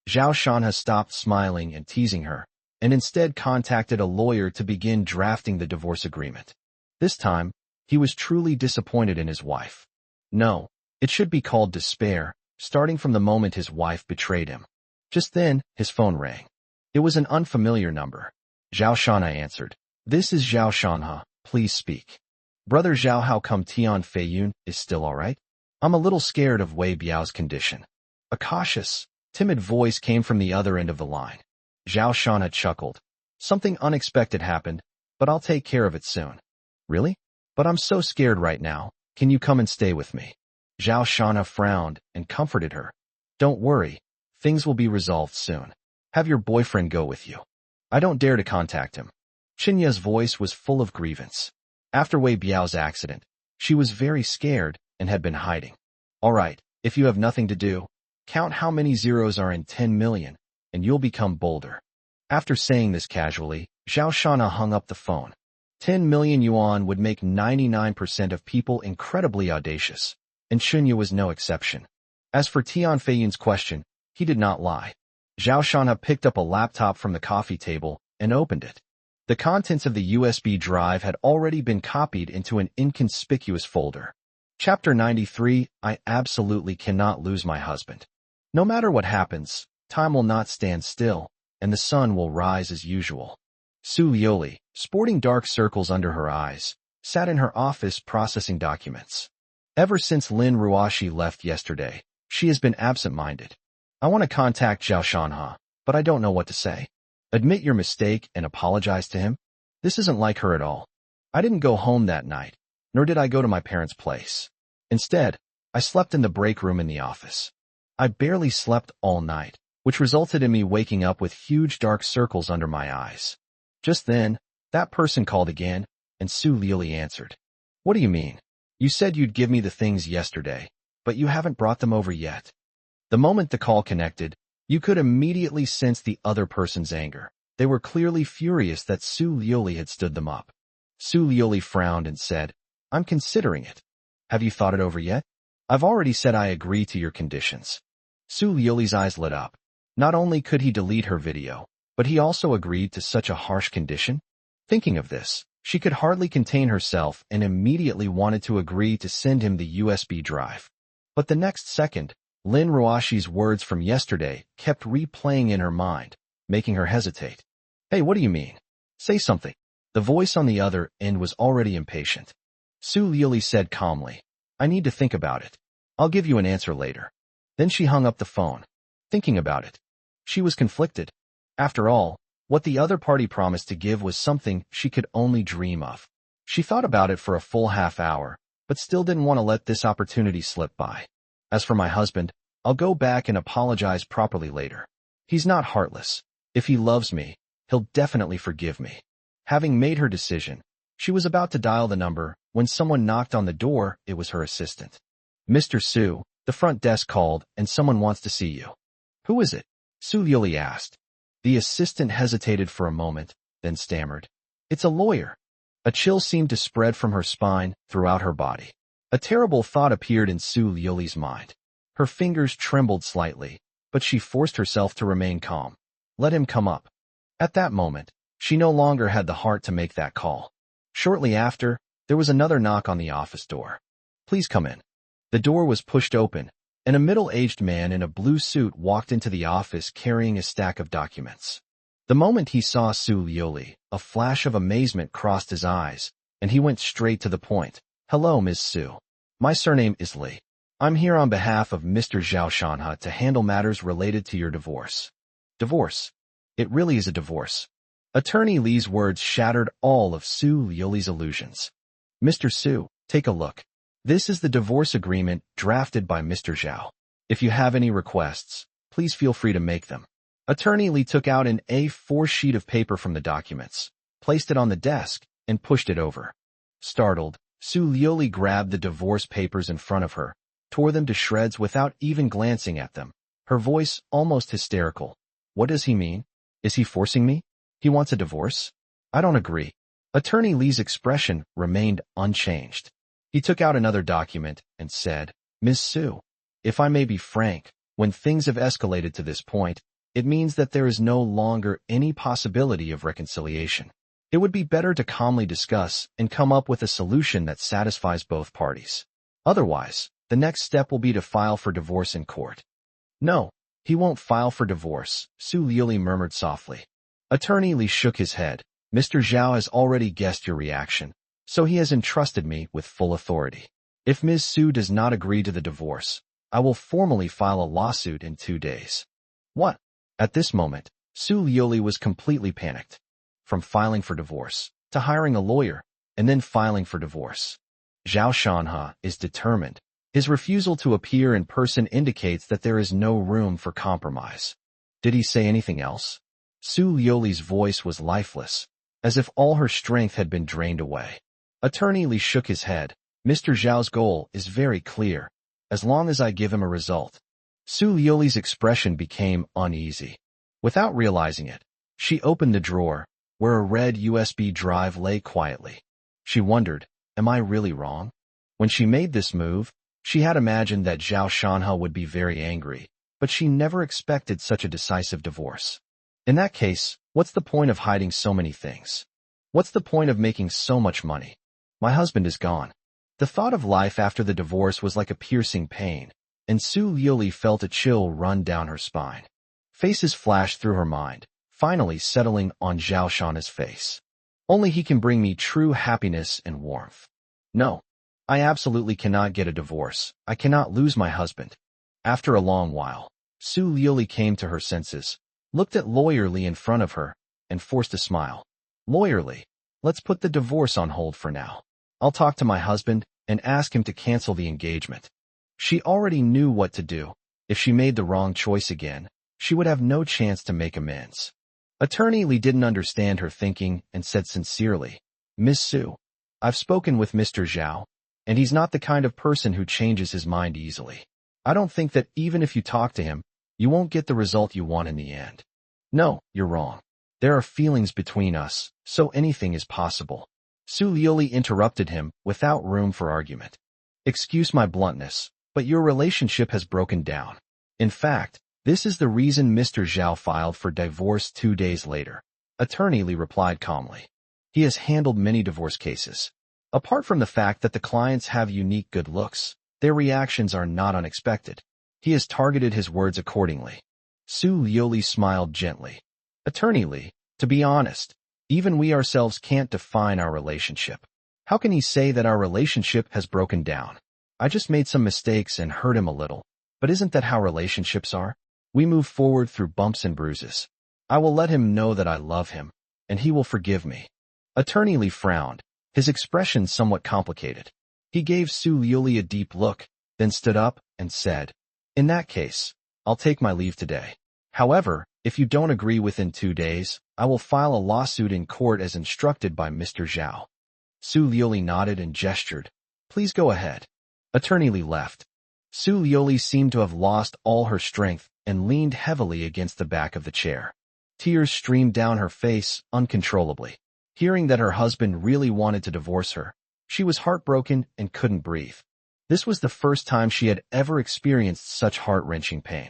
Zhao Shanha stopped smiling and teasing her, and instead contacted a lawyer to begin drafting the divorce agreement. This time, he was truly disappointed in his wife. No, it should be called despair, starting from the moment his wife betrayed him. Just then, his phone rang. It was an unfamiliar number. Zhao Shanha answered. "This is Zhao Shanha, please speak." "Brother Zhao, how come Tian Feiyun is still all right? I'm a little scared of Wei Biao's condition." A cautious, timid voice came from the other end of the line. Zhao Shanha chuckled. "Something unexpected happened, but I'll take care of it soon." "Really? But I'm so scared right now. Can you come and stay with me?" Zhao Shanha frowned and comforted her. "Don't worry. Things will be resolved soon. Have your boyfriend go with you." "I don't dare to contact him." Chinya's voice was full of grievance. After Wei Biao's accident, she was very scared and had been hiding. "All right, if you have nothing to do, count how many zeros are in 10 million, and you'll become bolder." After saying this casually, Zhao Shanha hung up the phone. 10 million yuan would make 99% of people incredibly audacious, and Chunya was no exception. As for Tian Feiyun's question, he did not lie. Zhao Shanha picked up a laptop from the coffee table and opened it. The contents of the USB drive had already been copied into an inconspicuous folder. Chapter 93, I absolutely cannot lose my husband. No matter what happens, time will not stand still, and the sun will rise as usual. Su Lioli, sporting dark circles under her eyes, sat in her office processing documents. Ever since Lin Ruashi left yesterday, she has been absent-minded. "I want to contact Zhao Shanha, but I don't know what to say." "Admit your mistake and apologize to him?" This isn't like her at all. I didn't go home that night, nor did I go to my parents' place. Instead, I slept in the break room in the office. I barely slept all night, which resulted in me waking up with huge dark circles under my eyes. Just then, that person called again, and Su Liuli answered. What do you mean? You said you'd give me the things yesterday, but you haven't brought them over yet. The moment the call connected, you could immediately sense the other person's anger. They were clearly furious that Su Liuli had stood them up. Su Liuli frowned and said, I'm considering it. Have you thought it over yet? I've already said I agree to your conditions. Su Liuli's eyes lit up. Not only could he delete her video, but he also agreed to such a harsh condition? Thinking of this, she could hardly contain herself and immediately wanted to agree to send him the USB drive. But the next second, Lin Ruashi's words from yesterday kept replaying in her mind, making her hesitate. Hey, what do you mean? Say something. The voice on the other end was already impatient. Su Liuli said calmly, I need to think about it. I'll give you an answer later. Then she hung up the phone. Thinking about it. She was conflicted. After all, what the other party promised to give was something she could only dream of. She thought about it for a full half hour, but still didn't want to let this opportunity slip by. As for my husband, I'll go back and apologize properly later. He's not heartless. If he loves me, he'll definitely forgive me. Having made her decision, she was about to dial the number when someone knocked on the door. It was her assistant. Mr. Su, the front desk called and someone wants to see you. Who is it? Su Liuli asked. The assistant hesitated for a moment, then stammered. It's a lawyer. A chill seemed to spread from her spine throughout her body. A terrible thought appeared in Su Liuli's mind. Her fingers trembled slightly, but she forced herself to remain calm. Let him come up. At that moment, she no longer had the heart to make that call. Shortly after, there was another knock on the office door. Please come in. The door was pushed open, and a middle-aged man in a blue suit walked into the office carrying a stack of documents. The moment he saw Su Liuli, a flash of amazement crossed his eyes, and he went straight to the point. Hello, Ms. Su. My surname is Li. I'm here on behalf of Mr. Zhao Shanhe to handle matters related to your divorce. Divorce? It really is a divorce. Attorney Li's words shattered all of Su Liuli's illusions. Mr. Su, take a look. This is the divorce agreement drafted by Mr. Zhao. If you have any requests, please feel free to make them. Attorney Li took out an A4 sheet of paper from the documents, placed it on the desk, and pushed it over. Startled, Su Liuli grabbed the divorce papers in front of her, tore them to shreds without even glancing at them, her voice almost hysterical. What does he mean? Is he forcing me? He wants a divorce? I don't agree. Attorney Li's expression remained unchanged. He took out another document and said, Ms. Su, if I may be frank, when things have escalated to this point, it means that there is no longer any possibility of reconciliation. It would be better to calmly discuss and come up with a solution that satisfies both parties. Otherwise, the next step will be to file for divorce in court. No, he won't file for divorce, Su Liuli murmured softly. Attorney Li shook his head. Mr. Zhao has already guessed your reaction, so he has entrusted me with full authority. If Ms. Su does not agree to the divorce, I will formally file a lawsuit in 2 days. What? At this moment, Su Liuli was completely panicked. From filing for divorce, to hiring a lawyer, and then filing for divorce. Zhao Shanhe is determined. His refusal to appear in person indicates that there is no room for compromise. Did he say anything else? Su Liuli's voice was lifeless, as if all her strength had been drained away. Attorney Li shook his head. Mr. Zhao's goal is very clear, as long as I give him a result. Su Liuli's expression became uneasy. Without realizing it, she opened the drawer, where a red USB drive lay quietly. She wondered, am I really wrong? When she made this move, she had imagined that Zhao Shanhe would be very angry, but she never expected such a decisive divorce. In that case, what's the point of hiding so many things? What's the point of making so much money? My husband is gone. The thought of life after the divorce was like a piercing pain, and Su Liuli felt a chill run down her spine. Faces flashed through her mind, finally settling on Zhao Shanhe's face. Only he can bring me true happiness and warmth. No, I absolutely cannot get a divorce. I cannot lose my husband. After a long while, Su Liuli came to her senses, looked at Lawyer Li in front of her, and forced a smile. Lawyer Li, let's put the divorce on hold for now. I'll talk to my husband and ask him to cancel the engagement. She already knew what to do. If she made the wrong choice again, she would have no chance to make amends. Attorney Lee didn't understand her thinking and said sincerely, Miss Su, I've spoken with Mr. Zhao, and he's not the kind of person who changes his mind easily. I don't think that even if you talk to him, you won't get the result you want in the end. No, you're wrong. There are feelings between us, so anything is possible. Su Liuli interrupted him without room for argument. Excuse my bluntness, but your relationship has broken down. In fact, this is the reason Mr. Zhao filed for divorce 2 days later. Attorney Lee replied calmly. He has handled many divorce cases. Apart from the fact that the clients have unique good looks, their reactions are not unexpected. He has targeted his words accordingly. Su Liuli smiled gently. Attorney Lee, to be honest, even we ourselves can't define our relationship. How can he say that our relationship has broken down? I just made some mistakes and hurt him a little. But isn't that how relationships are? We move forward through bumps and bruises. I will let him know that I love him, and he will forgive me. Attorney Lee frowned, his expression somewhat complicated. He gave Su Liuli a deep look, then stood up and said, In that case, I'll take my leave today. However, if you don't agree within 2 days, I will file a lawsuit in court as instructed by Mr. Zhao. Su Liuli nodded and gestured. Please go ahead. Attorney Lee left. Su Liuli seemed to have lost all her strength and leaned heavily against the back of the chair. Tears streamed down her face uncontrollably. Hearing that her husband really wanted to divorce her, she was heartbroken and couldn't breathe. This was the first time she had ever experienced such heart-wrenching pain.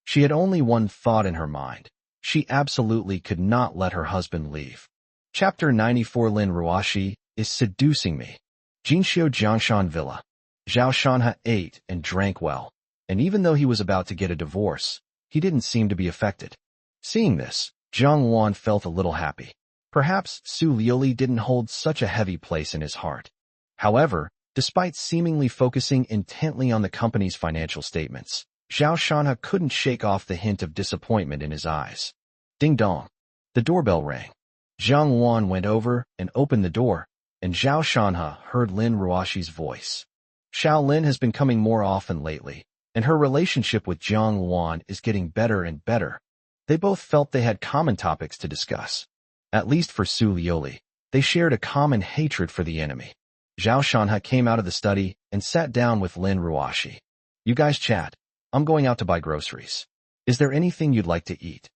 She had only one thought in her mind. She absolutely could not let her husband leave. Chapter 94 Lin Ruoxi is seducing me. Jinxiu Jiangshan Villa. Zhao Shanha ate and drank well, and even though he was about to get a divorce, he didn't seem to be affected. Seeing this, Zhang Wan felt a little happy. Perhaps Su Liuli didn't hold such a heavy place in his heart. However, despite seemingly focusing intently on the company's financial statements, Zhao Shanha couldn't shake off the hint of disappointment in his eyes. Ding dong. The doorbell rang. Zhang Wan went over and opened the door, and Zhao Shanha heard Lin Ruoxi's voice. Xiao Lin has been coming more often lately, and her relationship with Zhang Wan is getting better and better. They both felt they had common topics to discuss. At least for Su Liuli, they shared a common hatred for the enemy. Zhao Shanha came out of the study and sat down with Lin Ruoxi. You guys chat. I'm going out to buy groceries. Is there anything you'd like to eat?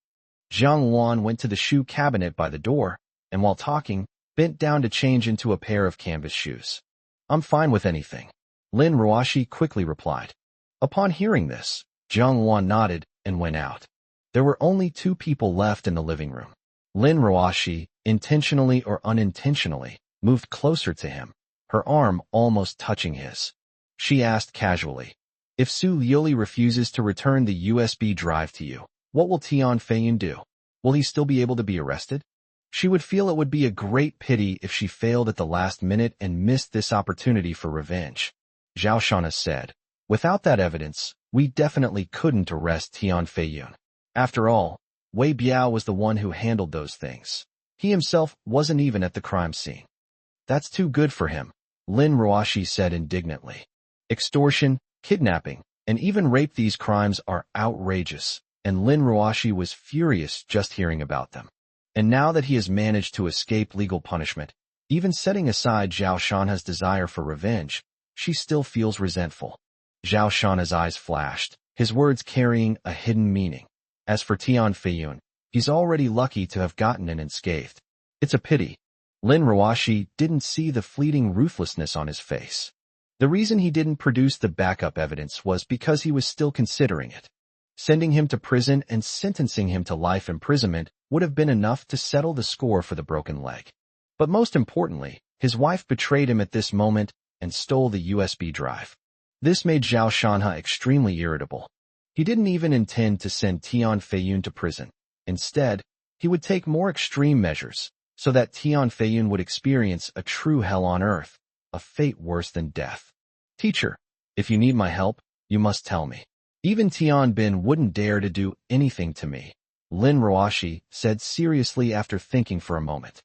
Zhang Wan went to the shoe cabinet by the door, and while talking, bent down to change into a pair of canvas shoes. I'm fine with anything. Lin Ruoxi quickly replied. Upon hearing this, Zhang Wan nodded and went out. There were only 2 people left in the living room. Lin Ruoxi, intentionally or unintentionally, moved closer to him, her arm almost touching his. She asked casually, If Su Liuli refuses to return the USB drive to you, what will Tian Feiyun do? Will he still be able to be arrested? She would feel it would be a great pity if she failed at the last minute and missed this opportunity for revenge. Zhao Shanha said, Without that evidence, we definitely couldn't arrest Tian Feiyun. After all, Wei Biao was the one who handled those things. He himself wasn't even at the crime scene. That's too good for him, Lin Ruoxi said indignantly. Extortion, kidnapping, and even rape, these crimes are outrageous, and Lin Ruoxi was furious just hearing about them. And now that he has managed to escape legal punishment, even setting aside Zhao Shanha's desire for revenge, she still feels resentful. Zhao Shanha's eyes flashed, his words carrying a hidden meaning. As for Tian Feiyun, he's already lucky to have gotten in unscathed. It's a pity. Lin Ruoxi didn't see the fleeting ruthlessness on his face. The reason he didn't produce the backup evidence was because he was still considering it. Sending him to prison and sentencing him to life imprisonment would have been enough to settle the score for the broken leg. But most importantly, his wife betrayed him at this moment and stole the USB drive. This made Zhao Shanha extremely irritable. He didn't even intend to send Tian Feiyun to prison. Instead, he would take more extreme measures so that Tian Feiyun would experience a true hell on earth, a fate worse than death. Teacher, if you need my help, you must tell me. Even Tian Bin wouldn't dare to do anything to me, Lin Ruoxi said seriously after thinking for a moment.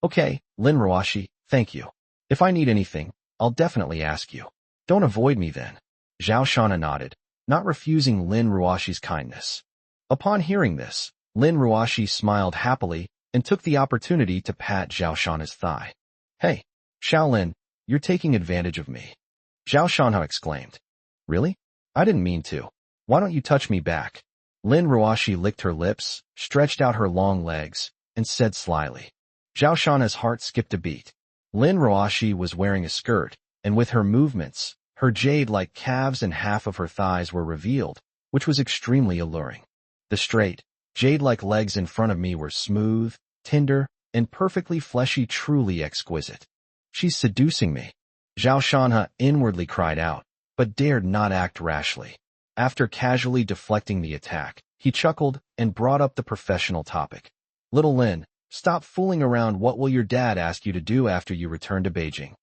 Okay, Lin Ruashi, thank you. If I need anything, I'll definitely ask you. Don't avoid me then. Zhao Shana nodded, not refusing Lin Ruashi's kindness. Upon hearing this, Lin Ruashi smiled happily and took the opportunity to pat Zhao Shana's thigh. Hey, Shaolin, you're taking advantage of me. Zhao Shana exclaimed. Really? I didn't mean to. Why don't you touch me back? Lin Ruashi licked her lips, stretched out her long legs, and said slyly. Zhao Shana's heart skipped a beat. Lin Ruashi was wearing a skirt, and with her movements, her jade-like calves and half of her thighs were revealed, which was extremely alluring. The straight, jade-like legs in front of me were smooth, tender, and perfectly fleshy, truly exquisite. She's seducing me. Zhao Shanha inwardly cried out, but dared not act rashly. After casually deflecting the attack, he chuckled and brought up the professional topic. Little Lin, stop fooling around. What will your dad ask you to do after you return to Beijing?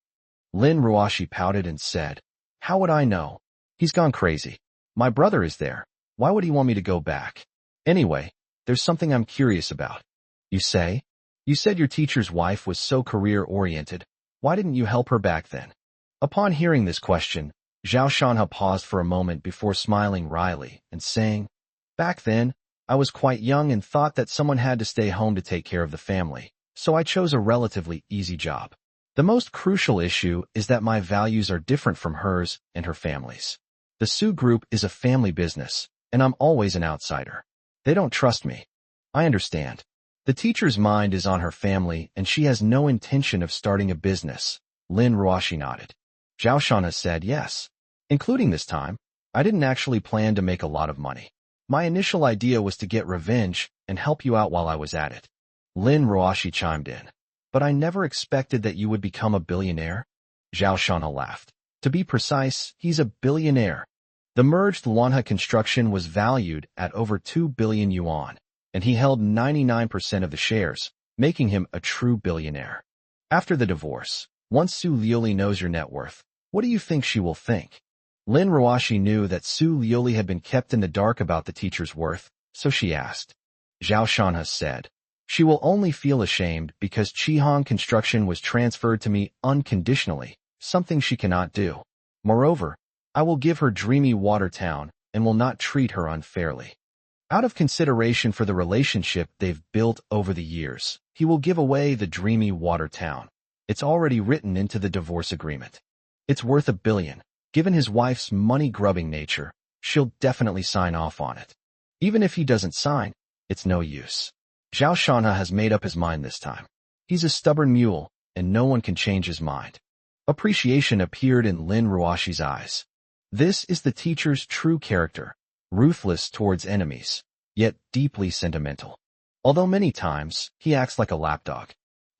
Lin Ruashi pouted and said, How would I know? He's gone crazy. My brother is there. Why would he want me to go back? Anyway, there's something I'm curious about. You say? You said your teacher's wife was so career-oriented. Why didn't you help her back then? Upon hearing this question, Zhao Shanha paused for a moment before smiling wryly and saying, Back then, I was quite young and thought that someone had to stay home to take care of the family, so I chose a relatively easy job. The most crucial issue is that my values are different from hers and her family's. The Su Group is a family business, and I'm always an outsider. They don't trust me. I understand. The teacher's mind is on her family, and she has no intention of starting a business. Lin Ruashi nodded. Zhao Shanha said yes. Including this time, I didn't actually plan to make a lot of money. My initial idea was to get revenge and help you out while I was at it. Lin Ruashi chimed in. But I never expected that you would become a billionaire. Zhao Shanha laughed. To be precise, he's a billionaire. The merged Lanha construction was valued at over 2 billion yuan, and he held 99% of the shares, making him a true billionaire. After the divorce, once Su Liuli knows your net worth, what do you think she will think? Lin Ruashi knew that Su Liuli had been kept in the dark about the teacher's worth, so she asked. Zhao Shanha said, She will only feel ashamed because Qihong construction was transferred to me unconditionally, something she cannot do. Moreover, I will give her dreamy water town and will not treat her unfairly. Out of consideration for the relationship they've built over the years, he will give away the dreamy water town. It's already written into the divorce agreement. It's worth $1 billion. Given his wife's money-grubbing nature, she'll definitely sign off on it. Even if he doesn't sign, it's no use. Zhao Shanha has made up his mind this time. He's a stubborn mule, and no one can change his mind. Appreciation appeared in Lin Ruashi's eyes. This is the teacher's true character, ruthless towards enemies, yet deeply sentimental. Although many times, he acts like a lapdog.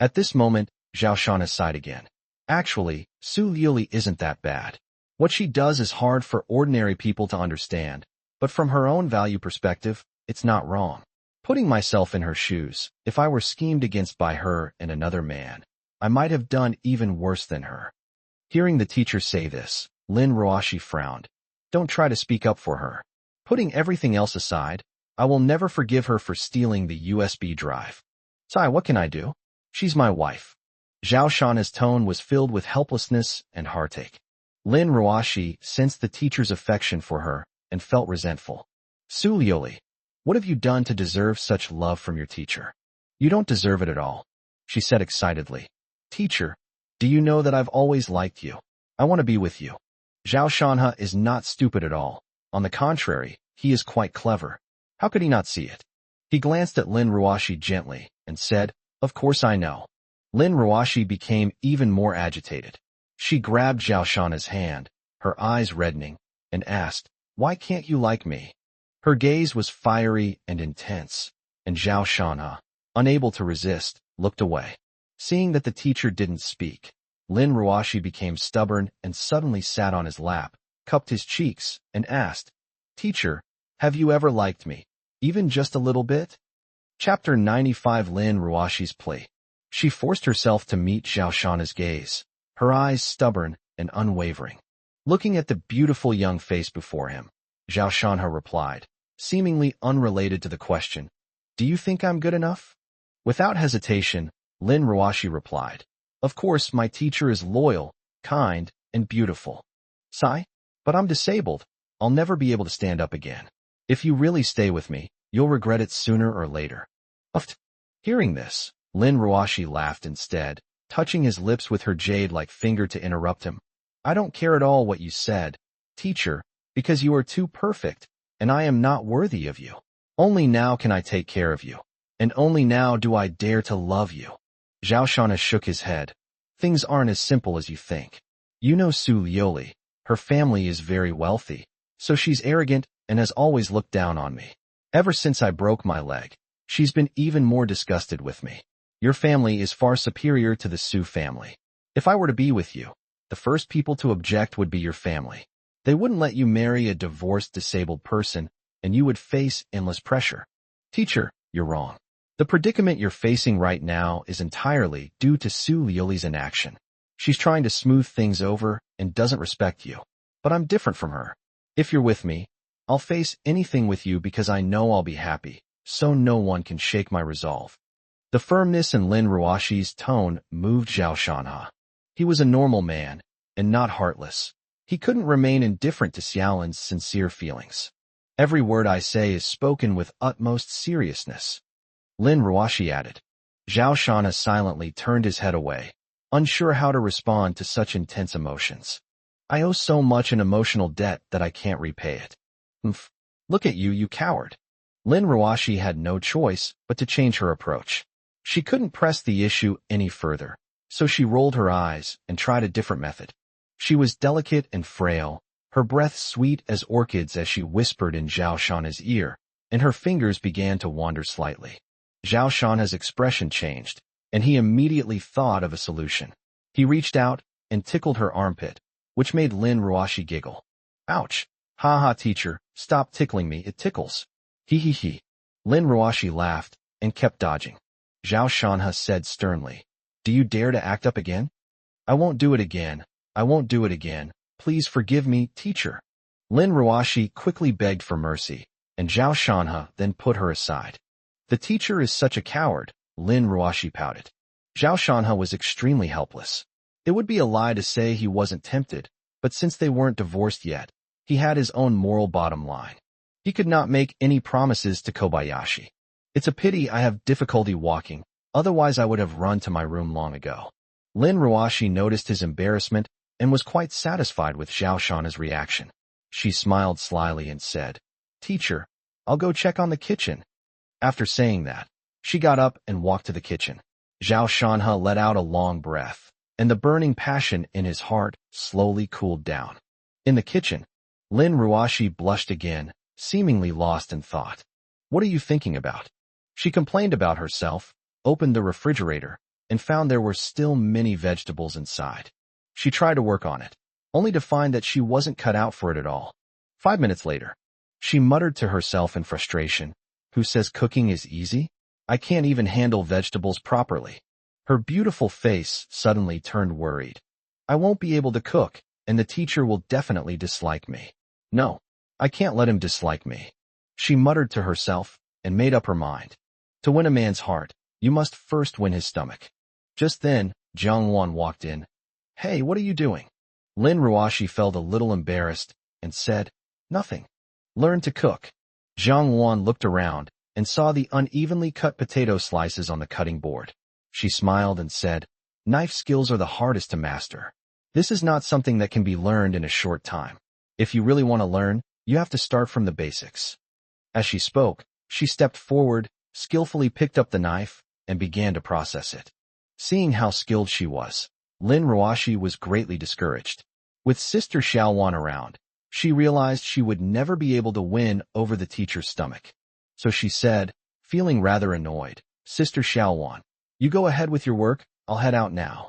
At this moment, Zhao Shanha sighed again. Actually, Su Liuli isn't that bad. What she does is hard for ordinary people to understand, but from her own value perspective, it's not wrong. Putting myself in her shoes, if I were schemed against by her and another man, I might have done even worse than her. Hearing the teacher say this, Lin Ruashi frowned. Don't try to speak up for her. Putting everything else aside, I will never forgive her for stealing the USB drive. Sai, what can I do? She's my wife. Zhao Shanha's tone was filled with helplessness and heartache. Lin Ruashi sensed the teacher's affection for her and felt resentful. Su Liuli, what have you done to deserve such love from your teacher? You don't deserve it at all, she said excitedly. Teacher, do you know that I've always liked you? I want to be with you. Zhao Shanha is not stupid at all. On the contrary, he is quite clever. How could he not see it? He glanced at Lin Ruashi gently and said, Of course I know. Lin Ruashi became even more agitated. She grabbed Zhao Shanha's hand, her eyes reddening, and asked, Why can't you like me? Her gaze was fiery and intense, and Zhao Shanha, unable to resist, looked away. Seeing that the teacher didn't speak, Lin Ruashi became stubborn and suddenly sat on his lap, cupped his cheeks, and asked, Teacher, have you ever liked me? Even just a little bit? Chapter 95 Lin Ruashi's plea. She forced herself to meet Zhao Shanha's gaze, her eyes stubborn and unwavering. Looking at the beautiful young face before him, Zhao Shanha replied, seemingly unrelated to the question, Do you think I'm good enough? Without hesitation, Lin Ruashi replied. Of course, my teacher is loyal, kind, and beautiful. Sigh, but I'm disabled. I'll never be able to stand up again. If you really stay with me, you'll regret it sooner or later. Uft. Hearing this, Lin Ruashi laughed instead, touching his lips with her jade-like finger to interrupt him. I don't care at all what you said, teacher, because you are too perfect, and I am not worthy of you. Only now can I take care of you, and only now do I dare to love you. Zhao Shana shook his head. Things aren't as simple as you think. You know Su Lioli. Her family is very wealthy, so she's arrogant and has always looked down on me. Ever since I broke my leg, she's been even more disgusted with me. Your family is far superior to the Su family. If I were to be with you, the first people to object would be your family. They wouldn't let you marry a divorced, disabled person, and you would face endless pressure. Teacher, you're wrong. The predicament you're facing right now is entirely due to Su Lioli's inaction. She's trying to smooth things over and doesn't respect you. But I'm different from her. If you're with me, I'll face anything with you because I know I'll be happy, so no one can shake my resolve. The firmness in Lin Ruashi's tone moved Zhao Shanha. He was a normal man, and not heartless. He couldn't remain indifferent to Xiaolin's sincere feelings. Every word I say is spoken with utmost seriousness. Lin Ruashi added. Zhao Shanha silently turned his head away, unsure how to respond to such intense emotions. I owe so much an emotional debt that I can't repay it. Humph. Look at you, you coward. Lin Ruashi had no choice but to change her approach. She couldn't press the issue any further, so she rolled her eyes and tried a different method. She was delicate and frail, her breath sweet as orchids as she whispered in Zhao Shanha's ear, and her fingers began to wander slightly. Zhao Shanha's expression changed, and he immediately thought of a solution. He reached out and tickled her armpit, which made Lin Ruashi giggle. Ouch! Ha ha, teacher, stop tickling me, it tickles. He he he. Lin Ruashi laughed and kept dodging. Zhao Shanha said sternly, Do you dare to act up again? I won't do it again. I won't do it again. Please forgive me, teacher. Lin Ruashi quickly begged for mercy, and Zhao Shanha then put her aside. The teacher is such a coward, Lin Ruashi pouted. Zhao Shanha was extremely helpless. It would be a lie to say he wasn't tempted, but since they weren't divorced yet, he had his own moral bottom line. He could not make any promises to Kobayashi. It's a pity I have difficulty walking, otherwise I would have run to my room long ago. Lin Ruashi noticed his embarrassment and was quite satisfied with Zhao Shanha's reaction. She smiled slyly and said, Teacher, I'll go check on the kitchen. After saying that, she got up and walked to the kitchen. Zhao Shanha let out a long breath, and the burning passion in his heart slowly cooled down. In the kitchen, Lin Ruashi blushed again, seemingly lost in thought. What are you thinking about? She complained about herself, opened the refrigerator, and found there were still many vegetables inside. She tried to work on it, only to find that she wasn't cut out for it at all. 5 minutes later, she muttered to herself in frustration, Who says cooking is easy? I can't even handle vegetables properly. Her beautiful face suddenly turned worried. I won't be able to cook, and the teacher will definitely dislike me. No, I can't let him dislike me. She muttered to herself and made up her mind. To win a man's heart, you must first win his stomach. Just then, Jiang Wan walked in. Hey, what are you doing? Lin Ruashi felt a little embarrassed and said, Nothing. Learn to cook. Jiang Wan looked around and saw the unevenly cut potato slices on the cutting board. She smiled and said, Knife skills are the hardest to master. This is not something that can be learned in a short time. If you really want to learn, you have to start from the basics. As she spoke, she stepped forward, skillfully picked up the knife, and began to process it. Seeing how skilled she was, Lin Ruashi was greatly discouraged. With Sister Xiaowan around, she realized she would never be able to win over the teacher's stomach. So she said, feeling rather annoyed, Sister Xiaowan, you go ahead with your work, I'll head out now.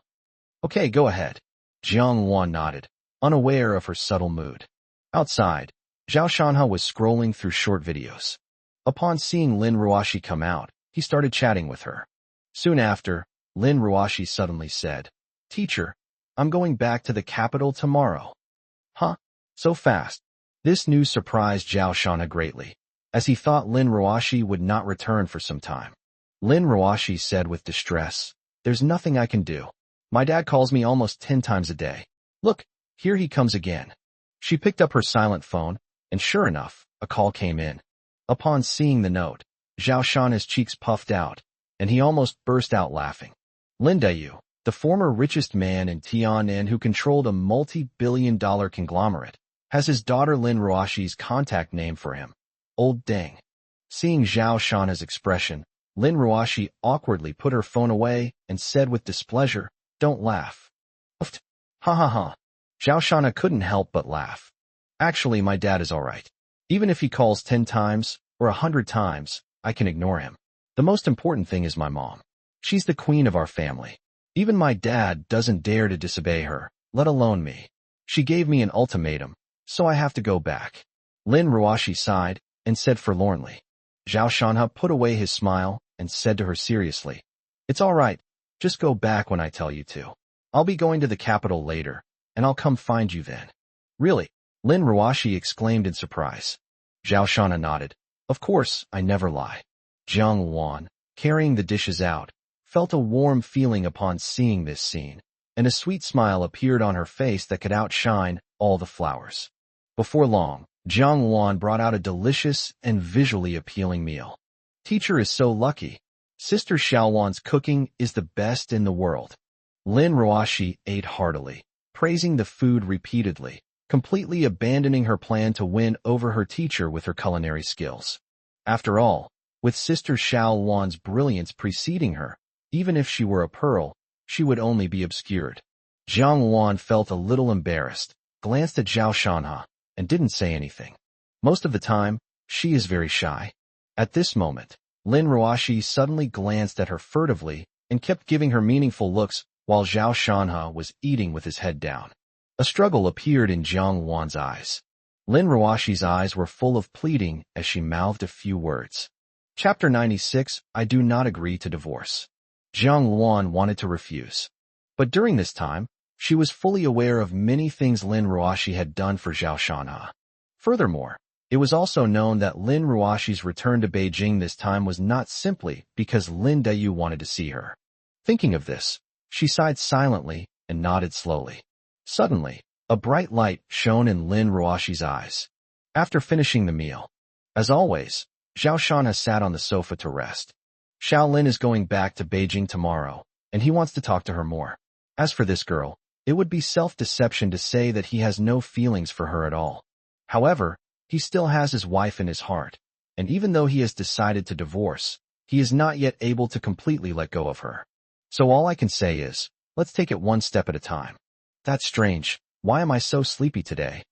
Okay, go ahead. Jiang Wan nodded, unaware of her subtle mood. Outside, Zhao Shanha was scrolling through short videos. Upon seeing Lin Ruashi come out, he started chatting with her. Soon after, Lin Ruashi suddenly said, Teacher, I'm going back to the capital tomorrow. Huh? So fast? This news surprised Zhao Shanha greatly, as he thought Lin Ruashi would not return for some time. Lin Ruashi said with distress, There's nothing I can do. My dad calls me almost 10 times a day. Look, here he comes again. She picked up her silent phone, and sure enough, a call came in. Upon seeing the note, Zhao Shanha's cheeks puffed out, and he almost burst out laughing. Lin Dayu, the former richest man in Tian'an who controlled a multi-billion-dollar conglomerate, has his daughter Lin Ruoxi's contact name for him. Old Deng. Seeing Zhao Shanha's expression, Lin Ruoxi awkwardly put her phone away and said with displeasure, "Don't laugh." Ha ha ha. Zhao Shanha couldn't help but laugh. Actually, my dad is alright. Even if he calls 10 times or 100 times, I can ignore him. The most important thing is my mom. She's the queen of our family. Even my dad doesn't dare to disobey her, let alone me. She gave me an ultimatum, so I have to go back. Lin Ruoxi sighed and said forlornly. Zhao Shanha put away his smile and said to her seriously, "It's all right. Just go back when I tell you to. I'll be going to the capital later, and I'll come find you then." "Really?" Lin Ruoxi exclaimed in surprise. Zhao Shanha nodded. "Of course, I never lie." Jiang Wan, carrying the dishes out, felt a warm feeling upon seeing this scene, and a sweet smile appeared on her face that could outshine all the flowers. Before long, Jiang Wan brought out a delicious and visually appealing meal. Teacher is so lucky. Sister Xiaowan's cooking is the best in the world. Lin Ruoxi ate heartily, praising the food repeatedly, completely abandoning her plan to win over her teacher with her culinary skills. After all, with Sister Xiaowan's brilliance preceding her, even if she were a pearl, she would only be obscured. Jiang Wan felt a little embarrassed, glanced at Zhao Shanha, and didn't say anything. Most of the time, she is very shy. At this moment, Lin Ruoxi suddenly glanced at her furtively and kept giving her meaningful looks while Zhao Shanha was eating with his head down. A struggle appeared in Jiang Wan's eyes. Lin Ruoxi's eyes were full of pleading as she mouthed a few words. Chapter 96, I do not agree to divorce. Jiang Wan wanted to refuse. But during this time, she was fully aware of many things Lin Ruoxi had done for Zhao Shanha. Furthermore, it was also known that Lin Ruoxi's return to Beijing this time was not simply because Lin Dayu wanted to see her. Thinking of this, she sighed silently and nodded slowly. Suddenly, a bright light shone in Lin Ruoxi's eyes. After finishing the meal, as always, Zhao Shanha sat on the sofa to rest. Xiao Lin is going back to Beijing tomorrow, and he wants to talk to her more. As for this girl, it would be self-deception to say that he has no feelings for her at all. However, he still has his wife in his heart, and even though he has decided to divorce, he is not yet able to completely let go of her. So all I can say is, let's take it one step at a time. That's strange. Why am I so sleepy today?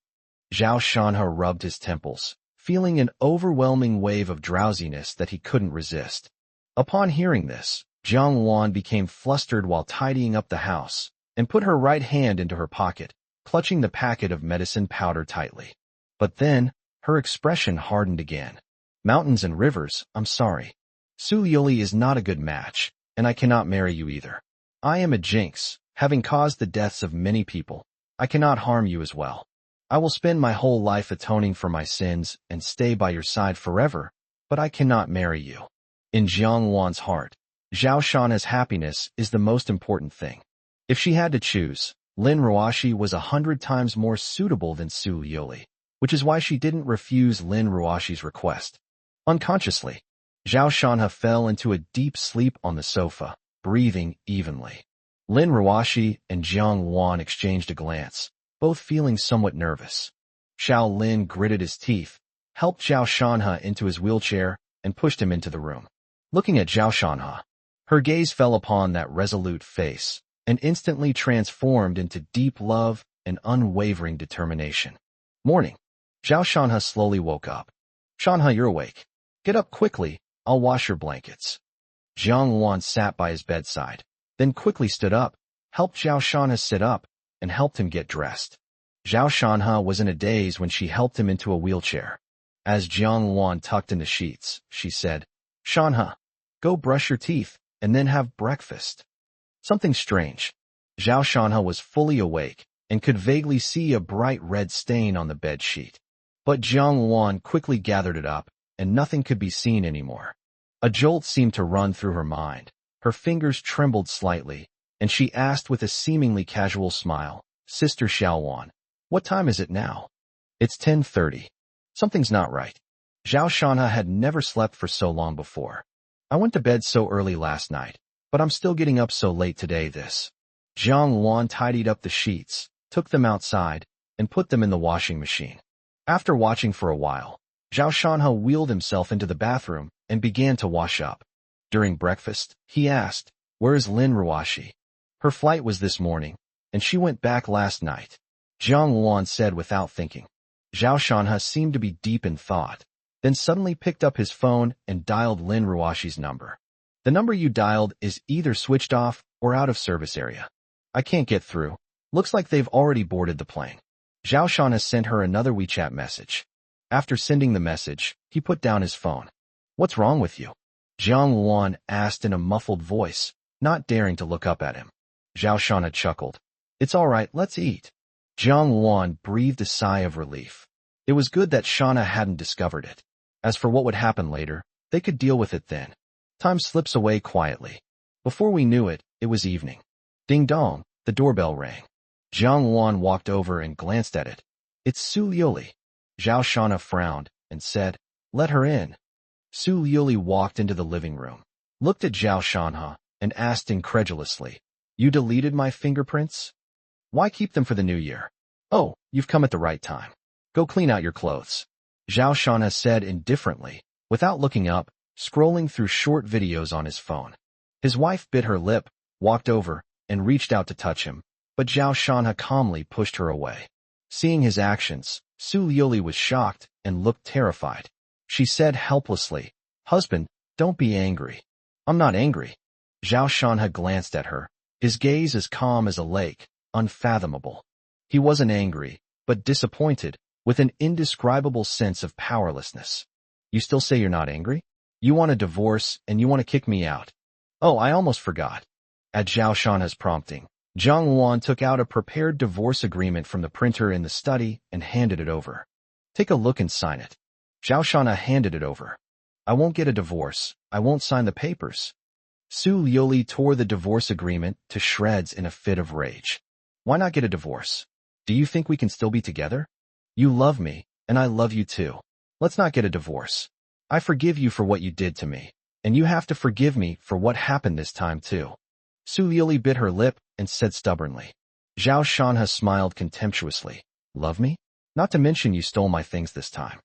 Zhao Shanha rubbed his temples, feeling an overwhelming wave of drowsiness that he couldn't resist. Upon hearing this, Jiang Wan became flustered while tidying up the house, and put her right hand into her pocket, clutching the packet of medicine powder tightly. But then, her expression hardened again. Mountains and rivers, I'm sorry. Su Yuli is not a good match, and I cannot marry you either. I am a jinx, having caused the deaths of many people. I cannot harm you as well. I will spend my whole life atoning for my sins and stay by your side forever, but I cannot marry you. In Jiang Wan's heart, Zhao Shanha's happiness is the most important thing. If she had to choose, Lin Ruoxi was 100 times more suitable than Su Yuli, which is why she didn't refuse Lin Ruoxi's request. Unconsciously, Zhao Shanha fell into a deep sleep on the sofa, breathing evenly. Lin Ruoxi and Jiang Wan exchanged a glance, both feeling somewhat nervous. Xiao Lin gritted his teeth, helped Zhao Shanha into his wheelchair, and pushed him into the room. Looking at Zhao Shanha, her gaze fell upon that resolute face, and instantly transformed into deep love and unwavering determination. Morning. Zhao Shanha slowly woke up. Shanha, you're awake. Get up quickly, I'll wash your blankets. Jiang Wan sat by his bedside, then quickly stood up, helped Zhao Shanha sit up, and helped him get dressed. Zhao Shanha was in a daze when she helped him into a wheelchair. As Jiang Wan tucked in the sheets, she said, Shanha, go brush your teeth, and then have breakfast. Something strange. Zhao Shanha was fully awake, and could vaguely see a bright red stain on the bed sheet. But Jiang Wan quickly gathered it up, and nothing could be seen anymore. A jolt seemed to run through her mind, Her fingers trembled slightly, and she asked with a seemingly casual smile, "Sister Xiaowan, what time is it now?" "It's 10:30. Something's not right." Zhao Shanha had never slept for so long before. "I went to bed so early last night, but I'm still getting up so late today." Jiang Luan tidied up the sheets, took them outside, and put them in the washing machine. After watching for a while, Zhao Shanha wheeled himself into the bathroom and began to wash up. During breakfast, he asked, "Where is Lin Ruashi?" "Her flight was this morning, and she went back last night," Jiang Luan said without thinking. Zhao Shanha seemed to be deep in thought, then suddenly picked up his phone and dialed Lin Ruashi's number. "The number you dialed is either switched off or out of service area. I can't get through. Looks like they've already boarded the plane." Zhao Shanha sent her another WeChat message. After sending the message, he put down his phone. "What's wrong with you?" Jiang Luan asked in a muffled voice, not daring to look up at him. Zhao Shanha chuckled. "It's all right, let's eat." Jiang Luan breathed a sigh of relief. It was good that Shanha hadn't discovered it. As for what would happen later, they could deal with it then. Time slips away quietly. Before we knew it, it was evening. Ding dong, the doorbell rang. Jiang Luan walked over and glanced at it. "It's Su Liuli." Zhao Shanha frowned and said, "Let her in." Su Liuli walked into the living room, looked at Zhao Shanha, and asked incredulously, "You deleted my fingerprints? Why keep them for the new year?" "Oh, you've come at the right time. Go clean out your clothes," Zhao Shanha said indifferently, without looking up, scrolling through short videos on his phone. His wife bit her lip, walked over, and reached out to touch him, but Zhao Shanha calmly pushed her away. Seeing his actions, Su Liuli was shocked and looked terrified. She said helplessly, "Husband, don't be angry." "I'm not angry." Zhao Shanha glanced at her, his gaze as calm as a lake, unfathomable. He wasn't angry, but disappointed, with an indescribable sense of powerlessness. "You still say you're not angry? You want a divorce and you want to kick me out." "Oh, I almost forgot." At Zhao Shanha's prompting, Jiang Luan took out a prepared divorce agreement from the printer in the study and handed it over. "Take a look and sign it." Zhao Shanha handed it over. "I won't get a divorce. I won't sign the papers." Su Liuli tore the divorce agreement to shreds in a fit of rage. "Why not get a divorce? Do you think we can still be together? You love me, and I love you too. Let's not get a divorce. I forgive you for what you did to me, and you have to forgive me for what happened this time too." Su Liuli bit her lip and said stubbornly. Zhao Shanha smiled contemptuously. "Love me? Not to mention you stole my things this time.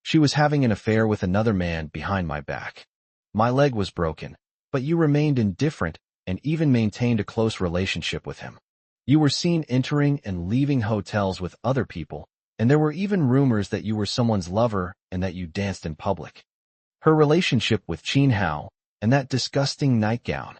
She was having an affair with another man behind my back. My leg was broken, but you remained indifferent and even maintained a close relationship with him. You were seen entering and leaving hotels with other people, and there were even rumors that you were someone's lover and that you danced in public. Her relationship with Qin Hao, and that disgusting nightgown.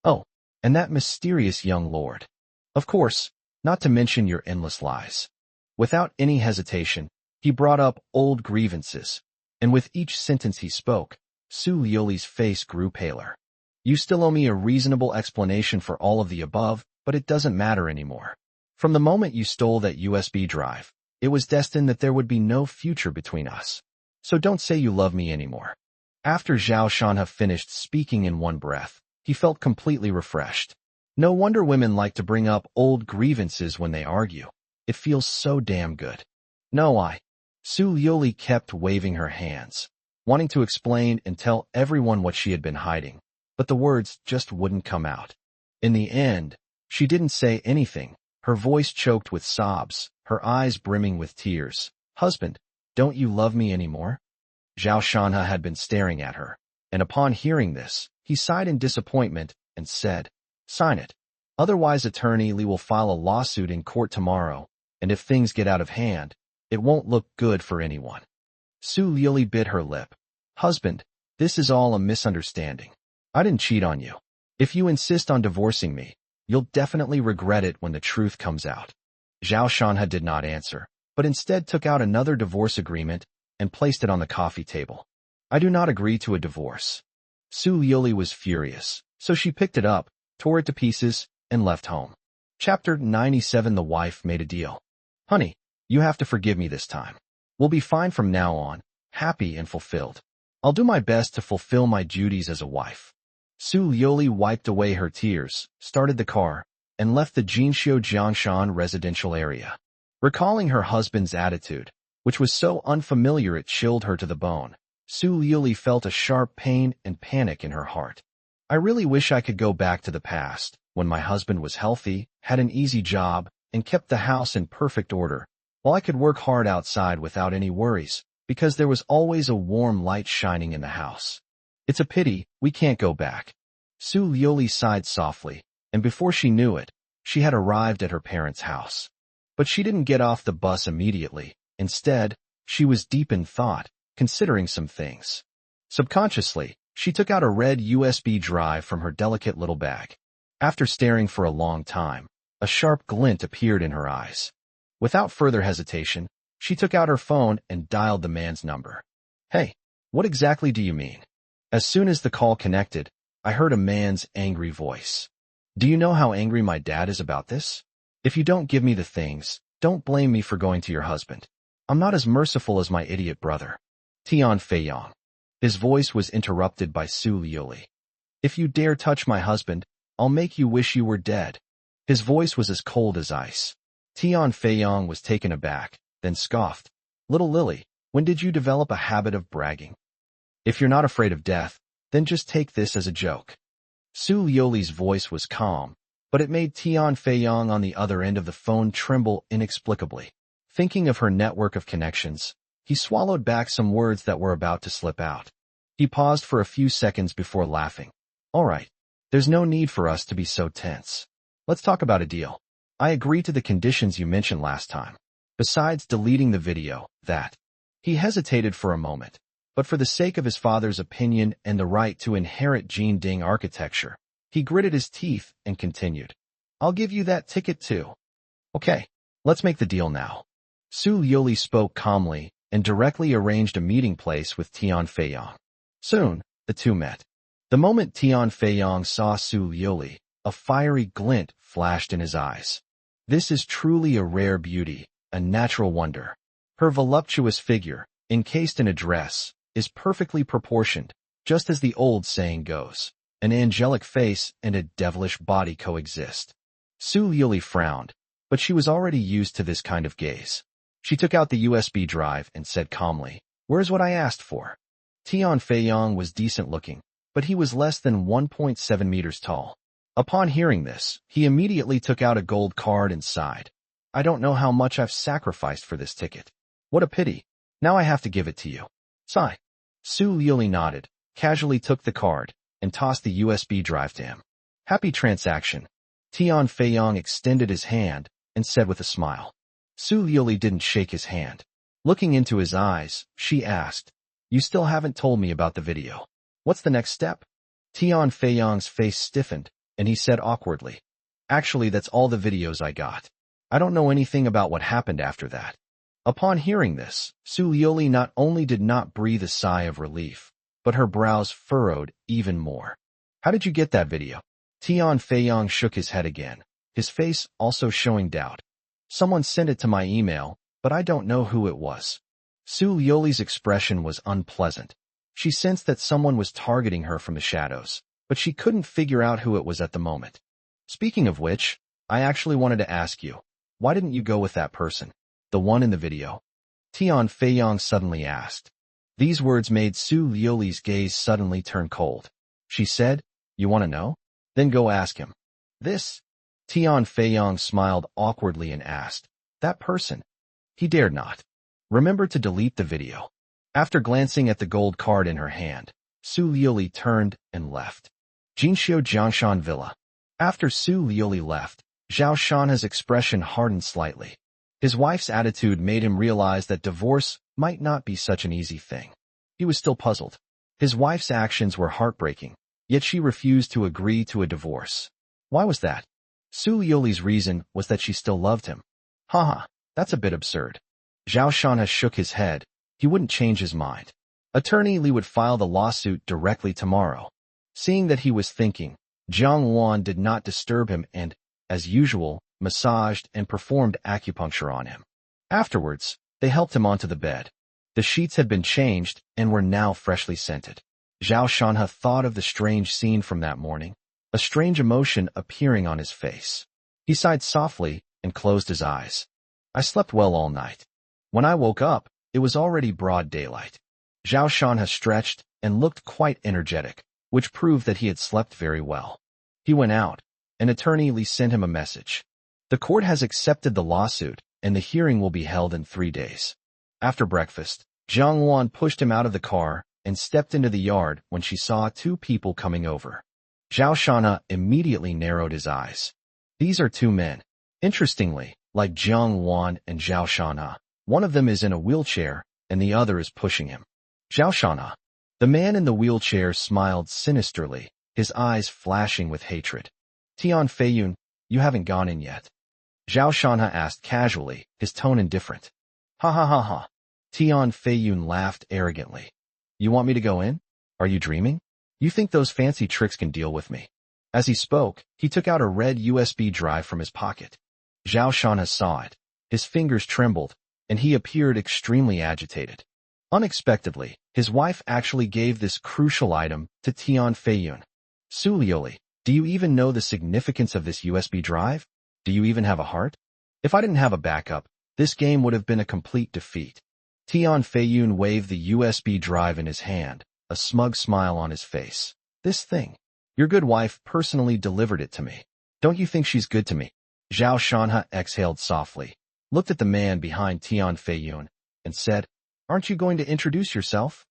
Oh, and that mysterious young lord. Of course, not to mention your endless lies." Without any hesitation, he brought up old grievances, and with each sentence he spoke, Su Liuli's face grew paler. "You still owe me a reasonable explanation for all of the above, but it doesn't matter anymore. From the moment you stole that USB drive, it was destined that there would be no future between us. So don't say you love me anymore." After Zhao Shanha finished speaking in one breath, he felt completely refreshed. No wonder women like to bring up old grievances when they argue. It feels so damn good. "No, Su Liuli kept waving her hands, wanting to explain and tell everyone what she had been hiding, but the words just wouldn't come out. In the end, she didn't say anything, her voice choked with sobs, her eyes brimming with tears. "Husband, don't you love me anymore?" Zhao Shanha had been staring at her, and upon hearing this, he sighed in disappointment and said, "Sign it. Otherwise Attorney Li will file a lawsuit in court tomorrow, and if things get out of hand, it won't look good for anyone." Su Liuli bit her lip. "Husband, this is all a misunderstanding. I didn't cheat on you. If you insist on divorcing me, you'll definitely regret it when the truth comes out." Zhao Shanha did not answer, but instead took out another divorce agreement and placed it on the coffee table. "I do not agree to a divorce." Su Liuli was furious, so she picked it up, tore it to pieces, and left home. Chapter 97. The wife made a deal. "Honey, you have to forgive me this time. We'll be fine from now on, happy and fulfilled. I'll do my best to fulfill my duties as a wife." Su Liuli wiped away her tears, started the car, and left the Jinxiu Jiangshan residential area. Recalling her husband's attitude, which was so unfamiliar it chilled her to the bone, Su Liuli felt a sharp pain and panic in her heart. I really wish I could go back to the past, when my husband was healthy, had an easy job, and kept the house in perfect order, while I could work hard outside without any worries, because there was always a warm light shining in the house. It's a pity we can't go back. Su Liuli sighed softly, and before she knew it, she had arrived at her parents' house. But she didn't get off the bus immediately. Instead, she was deep in thought, considering some things. Subconsciously, she took out a red USB drive from her delicate little bag. After staring for a long time, a sharp glint appeared in her eyes. Without further hesitation, she took out her phone and dialed the man's number. "Hey, what exactly do you mean?" As soon as the call connected, I heard a man's angry voice. "Do you know how angry my dad is about this? If you don't give me the things, don't blame me for going to your husband. I'm not as merciful as my idiot brother. Tian Feiyong." His voice was interrupted by Su Liuli. "If you dare touch my husband, I'll make you wish you were dead." His voice was as cold as ice. Tian Feiyong was taken aback, then scoffed. "Little Lily, when did you develop a habit of bragging? If you're not afraid of death, then just take this as a joke." Su Liuli's voice was calm, but it made Tian Feiyong on the other end of the phone tremble inexplicably. Thinking of her network of connections, he swallowed back some words that were about to slip out. He paused for a few seconds before laughing. "All right, there's no need for us to be so tense. Let's talk about a deal. I agree to the conditions you mentioned last time. Besides deleting the video, that." He hesitated for a moment, but for the sake of his father's opinion and the right to inherit Jin Ding architecture, he gritted his teeth and continued. "I'll give you that ticket too." "Okay, let's make the deal now." Su Liuli spoke calmly and directly arranged a meeting place with Tian Feiyong. Soon, the two met. The moment Tian Feiyong saw Su Liuli, a fiery glint flashed in his eyes. This is truly a rare beauty, a natural wonder. Her voluptuous figure, encased in a dress, is perfectly proportioned, just as the old saying goes. An angelic face and a devilish body coexist. Su Liuli frowned, but she was already used to this kind of gaze. She took out the USB drive and said calmly, "Where's what I asked for?" Tian Feiyong was decent-looking, but he was less than 1.7 meters tall. Upon hearing this, he immediately took out a gold card and sighed. "I don't know how much I've sacrificed for this ticket. What a pity. Now I have to give it to you." Sigh. Su Liuli nodded, casually took the card, and tossed the USB drive to him. "Happy transaction." Tian Feiyong extended his hand and said with a smile. Su Liuli didn't shake his hand. Looking into his eyes, she asked, "You still haven't told me about the video. What's the next step?" Tian Feiyong's face stiffened, and he said awkwardly, "Actually, that's all the videos I got. I don't know anything about what happened after that." Upon hearing this, Su Liuli not only did not breathe a sigh of relief, but her brows furrowed even more. "How did you get that video?" Tian Feiyong shook his head again, his face also showing doubt. "Someone sent it to my email, but I don't know who it was." Su Liuli's expression was unpleasant. She sensed that someone was targeting her from the shadows, but she couldn't figure out who it was at the moment. "Speaking of which, I actually wanted to ask you, why didn't you go with that person? The one in the video?" Tian Feiyong suddenly asked. These words made Su Liuli's gaze suddenly turn cold. She said, "You want to know? Then go ask him." "This?" Tian Feiyong smiled awkwardly and asked, "That person?" He dared not. "Remember to delete the video." After glancing at the gold card in her hand, Su Liuli turned and left. Jinxiu Jiangshan Villa. After Su Liuli left, Zhao Shanha's expression hardened slightly. His wife's attitude made him realize that divorce might not be such an easy thing. He was still puzzled. His wife's actions were heartbreaking, yet she refused to agree to a divorce. Why was that? Su Liuli's reason was that she still loved him. Haha, that's a bit absurd. Zhao Shanha shook his head. He wouldn't change his mind. Attorney Li would file the lawsuit directly tomorrow. Seeing that he was thinking, Jiang Wan did not disturb him and, as usual, massaged and performed acupuncture on him. Afterwards, they helped him onto the bed. The sheets had been changed and were now freshly scented. Zhao Shanhe thought of the strange scene from that morning, a strange emotion appearing on his face. He sighed softly and closed his eyes. I slept well all night. When I woke up, it was already broad daylight. Zhao Shanhe stretched and looked quite energetic, which proved that he had slept very well. He went out. An attorney Li sent him a message. The court has accepted the lawsuit, and the hearing will be held in 3 days. After breakfast, Jiang Wan pushed him out of the car and stepped into the yard when she saw 2 people coming over. Zhao Shanhe immediately narrowed his eyes. These are 2 men. Interestingly, like Jiang Wan and Zhao Shanhe, one of them is in a wheelchair and the other is pushing him. Zhao Shanhe. The man in the wheelchair smiled sinisterly, his eyes flashing with hatred. Tian Feiyun, you haven't gone in yet. Zhao Shanhe asked casually, his tone indifferent. Ha ha ha ha. Tian Feiyun laughed arrogantly. You want me to go in? Are you dreaming? You think those fancy tricks can deal with me? As he spoke, he took out a red USB drive from his pocket. Zhao Shanhe saw it. His fingers trembled, and he appeared extremely agitated. Unexpectedly, his wife actually gave this crucial item to Tian Feiyun. Su Liuli, do you even know the significance of this USB drive? Do you even have a heart? If I didn't have a backup, this game would have been a complete defeat. Tian Feiyun waved the USB drive in his hand, a smug smile on his face. This thing. Your good wife personally delivered it to me. Don't you think she's good to me? Zhao Shanhe exhaled softly, looked at the man behind Tian Feiyun, and said, Aren't you going to introduce yourself?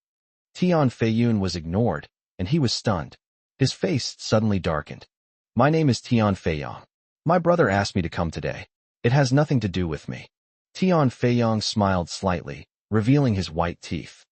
Tian Feiyun was ignored, and he was stunned. His face suddenly darkened. My name is Tian Feiyang. My brother asked me to come today. It has nothing to do with me. Tian Feiyang smiled slightly, revealing his white teeth.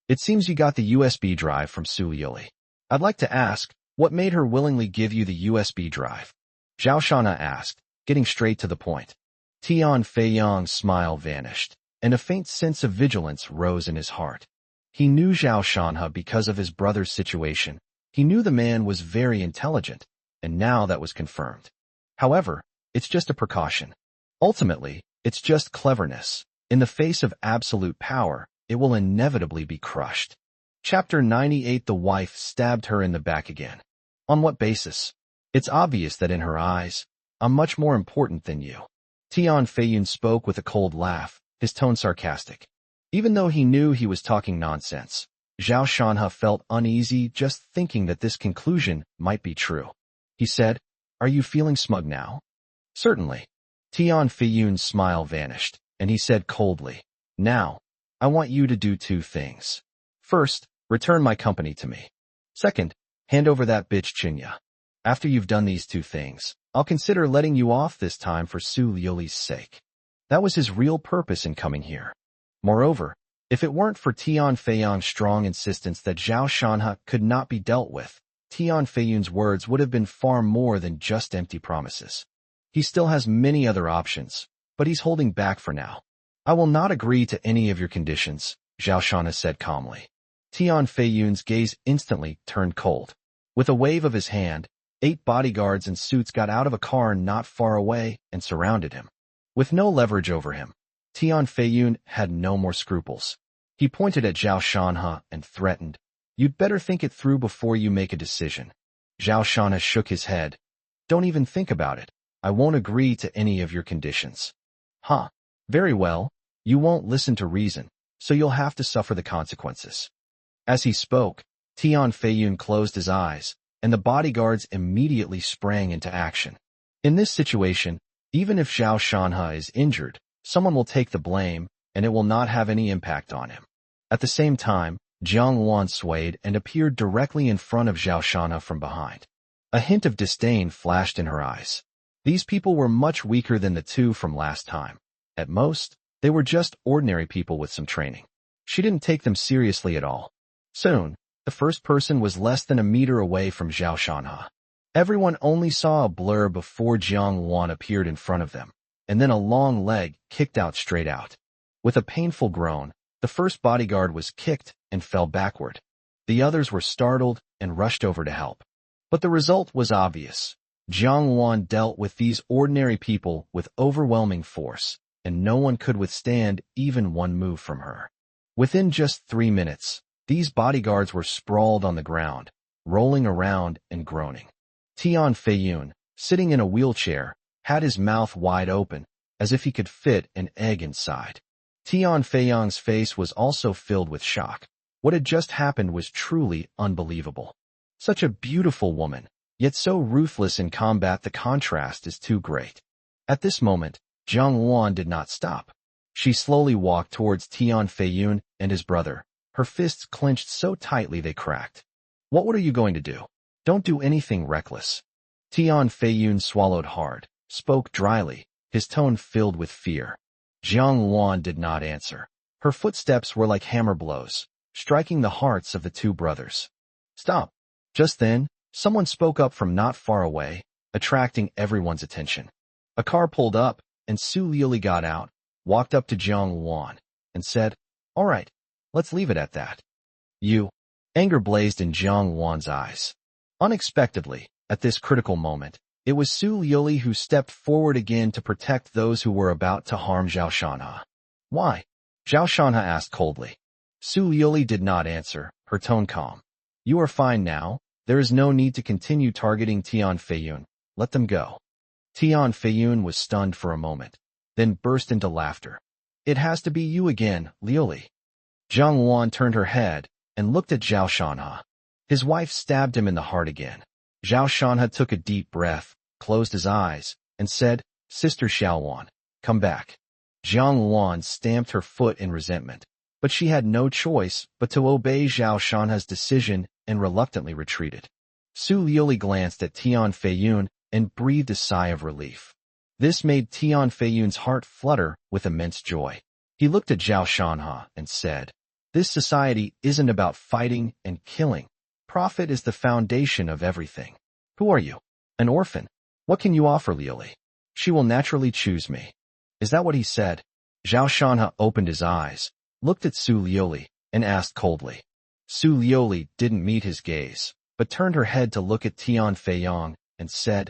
It seems you got the USB drive from Su Liuli. I'd like to ask, what made her willingly give you the USB drive? Zhao Shanhe asked, getting straight to the point. Tian Feiyang's smile vanished, and a faint sense of vigilance rose in his heart. He knew Zhao Shanhe because of his brother's situation. He knew the man was very intelligent, and now that was confirmed. However, it's just a precaution. Ultimately, it's just cleverness. In the face of absolute power, it will inevitably be crushed. Chapter 98. The wife stabbed her in the back again. On what basis? It's obvious that in her eyes, I'm much more important than you. Tian Feiyun spoke with a cold laugh, his tone sarcastic. Even though he knew he was talking nonsense, Zhao Shanhe felt uneasy just thinking that this conclusion might be true. He said, Are you feeling smug now? Certainly. Tian Feiyun's smile vanished, and he said coldly, Now, I want you to do 2 things. First, return my company to me. Second, hand over that bitch Chinya. After you've done these 2 things, I'll consider letting you off this time for Su Liuli's sake. That was his real purpose in coming here. Moreover, if it weren't for Tian Feiyang's strong insistence that Zhao Shanhe could not be dealt with, Tian Feiyun's words would have been far more than just empty promises. He still has many other options, but he's holding back for now. I will not agree to any of your conditions, Zhao Shanhe said calmly. Tian Feiyun's gaze instantly turned cold. With a wave of his hand, 8 bodyguards in suits got out of a car not far away and surrounded him. With no leverage over him, Tian Feiyun had no more scruples. He pointed at Zhao Shanhe and threatened, You'd better think it through before you make a decision. Zhao Shanhe shook his head. Don't even think about it. I won't agree to any of your conditions. Huh. Very well. You won't listen to reason, so you'll have to suffer the consequences. As he spoke, Tian Feiyun closed his eyes, and the bodyguards immediately sprang into action. In this situation, even if Zhao Shanhe is injured, someone will take the blame, and it will not have any impact on him. At the same time, Jiang Wan swayed and appeared directly in front of Zhao Shanhe from behind. A hint of disdain flashed in her eyes. These people were much weaker than the 2 from last time. At most, they were just ordinary people with some training. She didn't take them seriously at all. Soon, the first person was less than a meter away from Zhao Shanhe. Everyone only saw a blur before Jiang Wan appeared in front of them, and then a long leg kicked out straight out. With a painful groan, the first bodyguard was kicked and fell backward. The others were startled and rushed over to help. But the result was obvious. Jiang Wan dealt with these ordinary people with overwhelming force, and no one could withstand even one move from her. Within just 3 minutes, These bodyguards were sprawled on the ground, rolling around and groaning. Tian Feiyun, sitting in a wheelchair, had his mouth wide open, as if he could fit an egg inside. Tian Feiyang's face was also filled with shock. What had just happened was truly unbelievable. Such a beautiful woman, yet so ruthless in combat, the contrast is too great. At this moment, Jiang Luan did not stop. She slowly walked towards Tian Feiyun and his brother, her fists clenched so tightly they cracked. What are you going to do? Don't do anything reckless. Tian Feiyun swallowed hard, spoke dryly, his tone filled with fear. Jiang Luan did not answer. Her footsteps were like hammer blows, striking the hearts of the two brothers. Stop. Just then, someone spoke up from not far away, attracting everyone's attention. A car pulled up, and Su Liuli got out, walked up to Jiang Luan, and said, "All right, let's leave it at that." You. Anger blazed in Jiang Luan's eyes. Unexpectedly, at this critical moment, it was Su Liuli who stepped forward again to protect those who were about to harm Zhao Shanha. Why? Zhao Shanha asked coldly. Su Liuli did not answer, her tone calm. You are fine now. There is no need to continue targeting Tian Feiyun. Let them go. Tian Feiyun was stunned for a moment, then burst into laughter. It has to be you again, Liuli. Jiang Luan turned her head and looked at Zhao Shanha. His wife stabbed him in the heart again. Zhao Shanha took a deep breath, closed his eyes, and said, "Sister Xiaowan, come back." Jiang Luan stamped her foot in resentment, but she had no choice but to obey Zhao Shanha's decision and reluctantly retreated. Su Liuli glanced at Tian Feiyun and breathed a sigh of relief. This made Tian Feiyun's heart flutter with immense joy. He looked at Zhao Shanha and said, "This society isn't about fighting and killing. Profit is the foundation of everything. Who are you? An orphan? What can you offer Liuli? She will naturally choose me." Is that what he said? Zhao Shanha opened his eyes, looked at Su Liuli, and asked coldly. Su Liuli didn't meet his gaze, but turned her head to look at Tian Feiyang and said,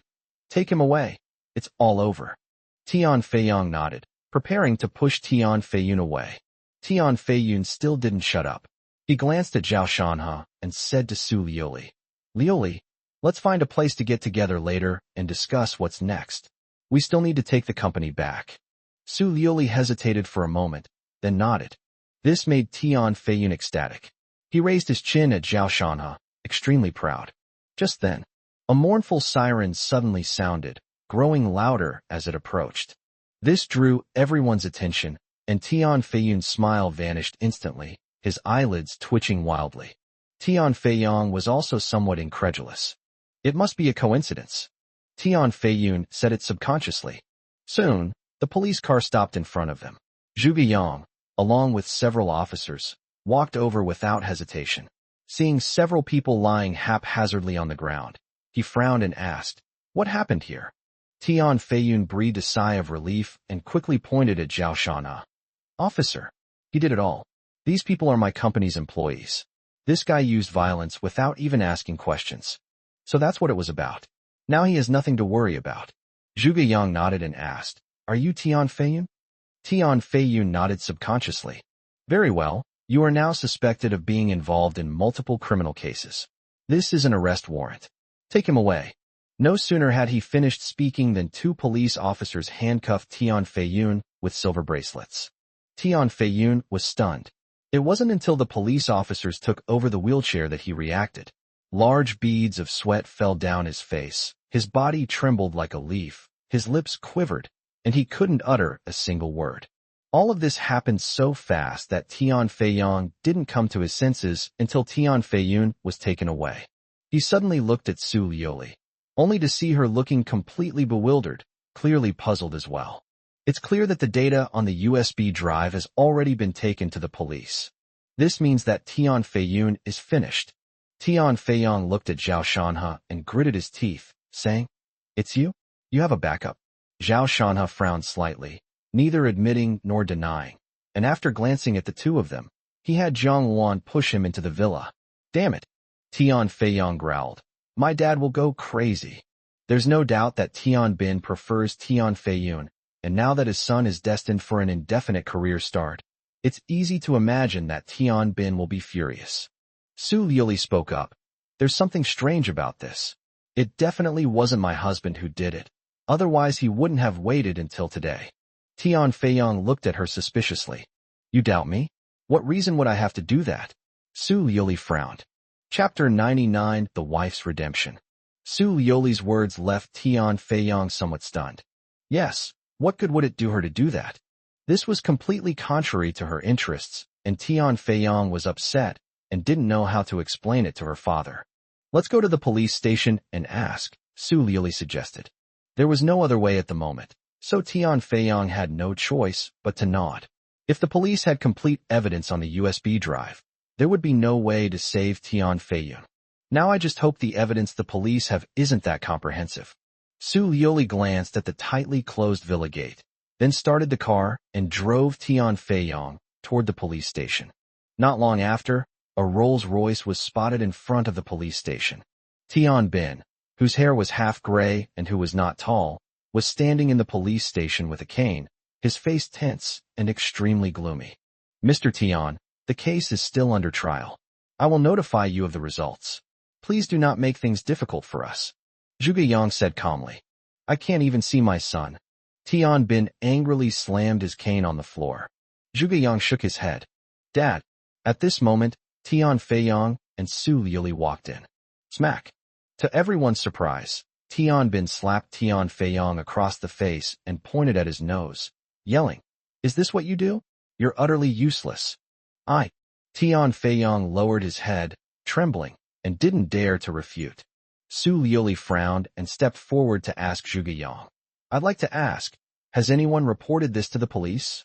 "Take him away. It's all over." Tian Feiyang nodded, preparing to push Tian Feiyun away. Tian Feiyun still didn't shut up. He glanced at Zhao Shanha and said to Su Liuli, "Liuli, let's find a place to get together later and discuss what's next. We still need to take the company back." Su Liuli hesitated for a moment, then nodded. This made Tian Feiyun ecstatic. He raised his chin at Zhao Shanha, extremely proud. Just then, a mournful siren suddenly sounded, growing louder as it approached. This drew everyone's attention, and Tian Feiyun's smile vanished instantly, his eyelids twitching wildly. Tian Feiyang was also somewhat incredulous. It must be a coincidence. Tian Feiyun said it subconsciously. Soon, the police car stopped in front of them. Zhuge Yang, along with several officers, walked over without hesitation. Seeing several people lying haphazardly on the ground, he frowned and asked, "What happened here?" Tian Feiyun breathed a sigh of relief and quickly pointed at Zhao Shanha. "Officer, he did it all. These people are my company's employees. This guy used violence without even asking questions. So that's what it was about. Now he has nothing to worry about." Zhuge Yang nodded and asked, "Are you Tian Feiyun?" Tian Feiyun nodded subconsciously. "Very well. You are now suspected of being involved in multiple criminal cases. This is an arrest warrant. Take him away." No sooner had he finished speaking than two police officers handcuffed Tian Feiyun with silver bracelets. Tian Feiyun was stunned. It wasn't until the police officers took over the wheelchair that he reacted. Large beads of sweat fell down his face, his body trembled like a leaf, his lips quivered, and he couldn't utter a single word. All of this happened so fast that Tian Feiyang didn't come to his senses until Tian Feiyun was taken away. He suddenly looked at Su Liuli, only to see her looking completely bewildered, clearly puzzled as well. It's clear that the data on the USB drive has already been taken to the police. This means that Tian Feiyun is finished. Tian Feiyang looked at Zhao Shanha and gritted his teeth, saying, "It's you? You have a backup." Zhao Shanha frowned slightly, neither admitting nor denying, and after glancing at the two of them, he had Jiang Luan push him into the villa. "Damn it," Tian Feiyang growled. "My dad will go crazy." There's no doubt that Tian Bin prefers Tian Feiyun, and now that his son is destined for an indefinite career start, It's easy to imagine that Tian Bin will be furious. Su Liuli spoke up. There's something strange about this. It definitely wasn't my husband who did it. Otherwise he wouldn't have waited until today. Tian Feiyong looked at her suspiciously. You doubt me? What reason would I have to do that? Su Liuli frowned. Chapter 99, The Wife's Redemption. Su Liuli's words left Tian Feiyong somewhat stunned. Yes, what good would it do her to do that? This was completely contrary to her interests, and Tian Feiyong was upset and didn't know how to explain it to her father. Let's go to the police station and ask, Su Liuli suggested. There was no other way at the moment, so Tian Feiyong had no choice but to nod. If the police had complete evidence on the USB drive, there would be no way to save Tian Feiyong. Now I just hope the evidence the police have isn't that comprehensive. Su Liuli glanced at the tightly closed villa gate, then started the car and drove Tian Feiyong toward the police station. Not long after, a Rolls-Royce was spotted in front of the police station. Tian Bin, whose hair was half gray and who was not tall, was standing in the police station with a cane, his face tense and extremely gloomy. Mr. Tian, the case is still under trial. I will notify you of the results. Please do not make things difficult for us. Zhuge Yang said calmly. I can't even see my son. Tian Bin angrily slammed his cane on the floor. Zhuge Yang shook his head. Dad. At this moment, Tian Feiyong and Su Liuli walked in. Smack. To everyone's surprise, Tian Bin slapped Tian Feiyong across the face and pointed at his nose, yelling, Is this what you do? You're utterly useless. Tian Feiyong lowered his head, trembling, and didn't dare to refute. Su Liuli frowned and stepped forward to ask Zhuge Yang. I'd like to ask, has anyone reported this to the police?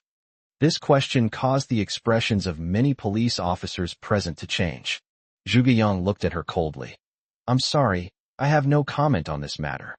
This question caused the expressions of many police officers present to change. Zhuge Yang looked at her coldly. I'm sorry, I have no comment on this matter.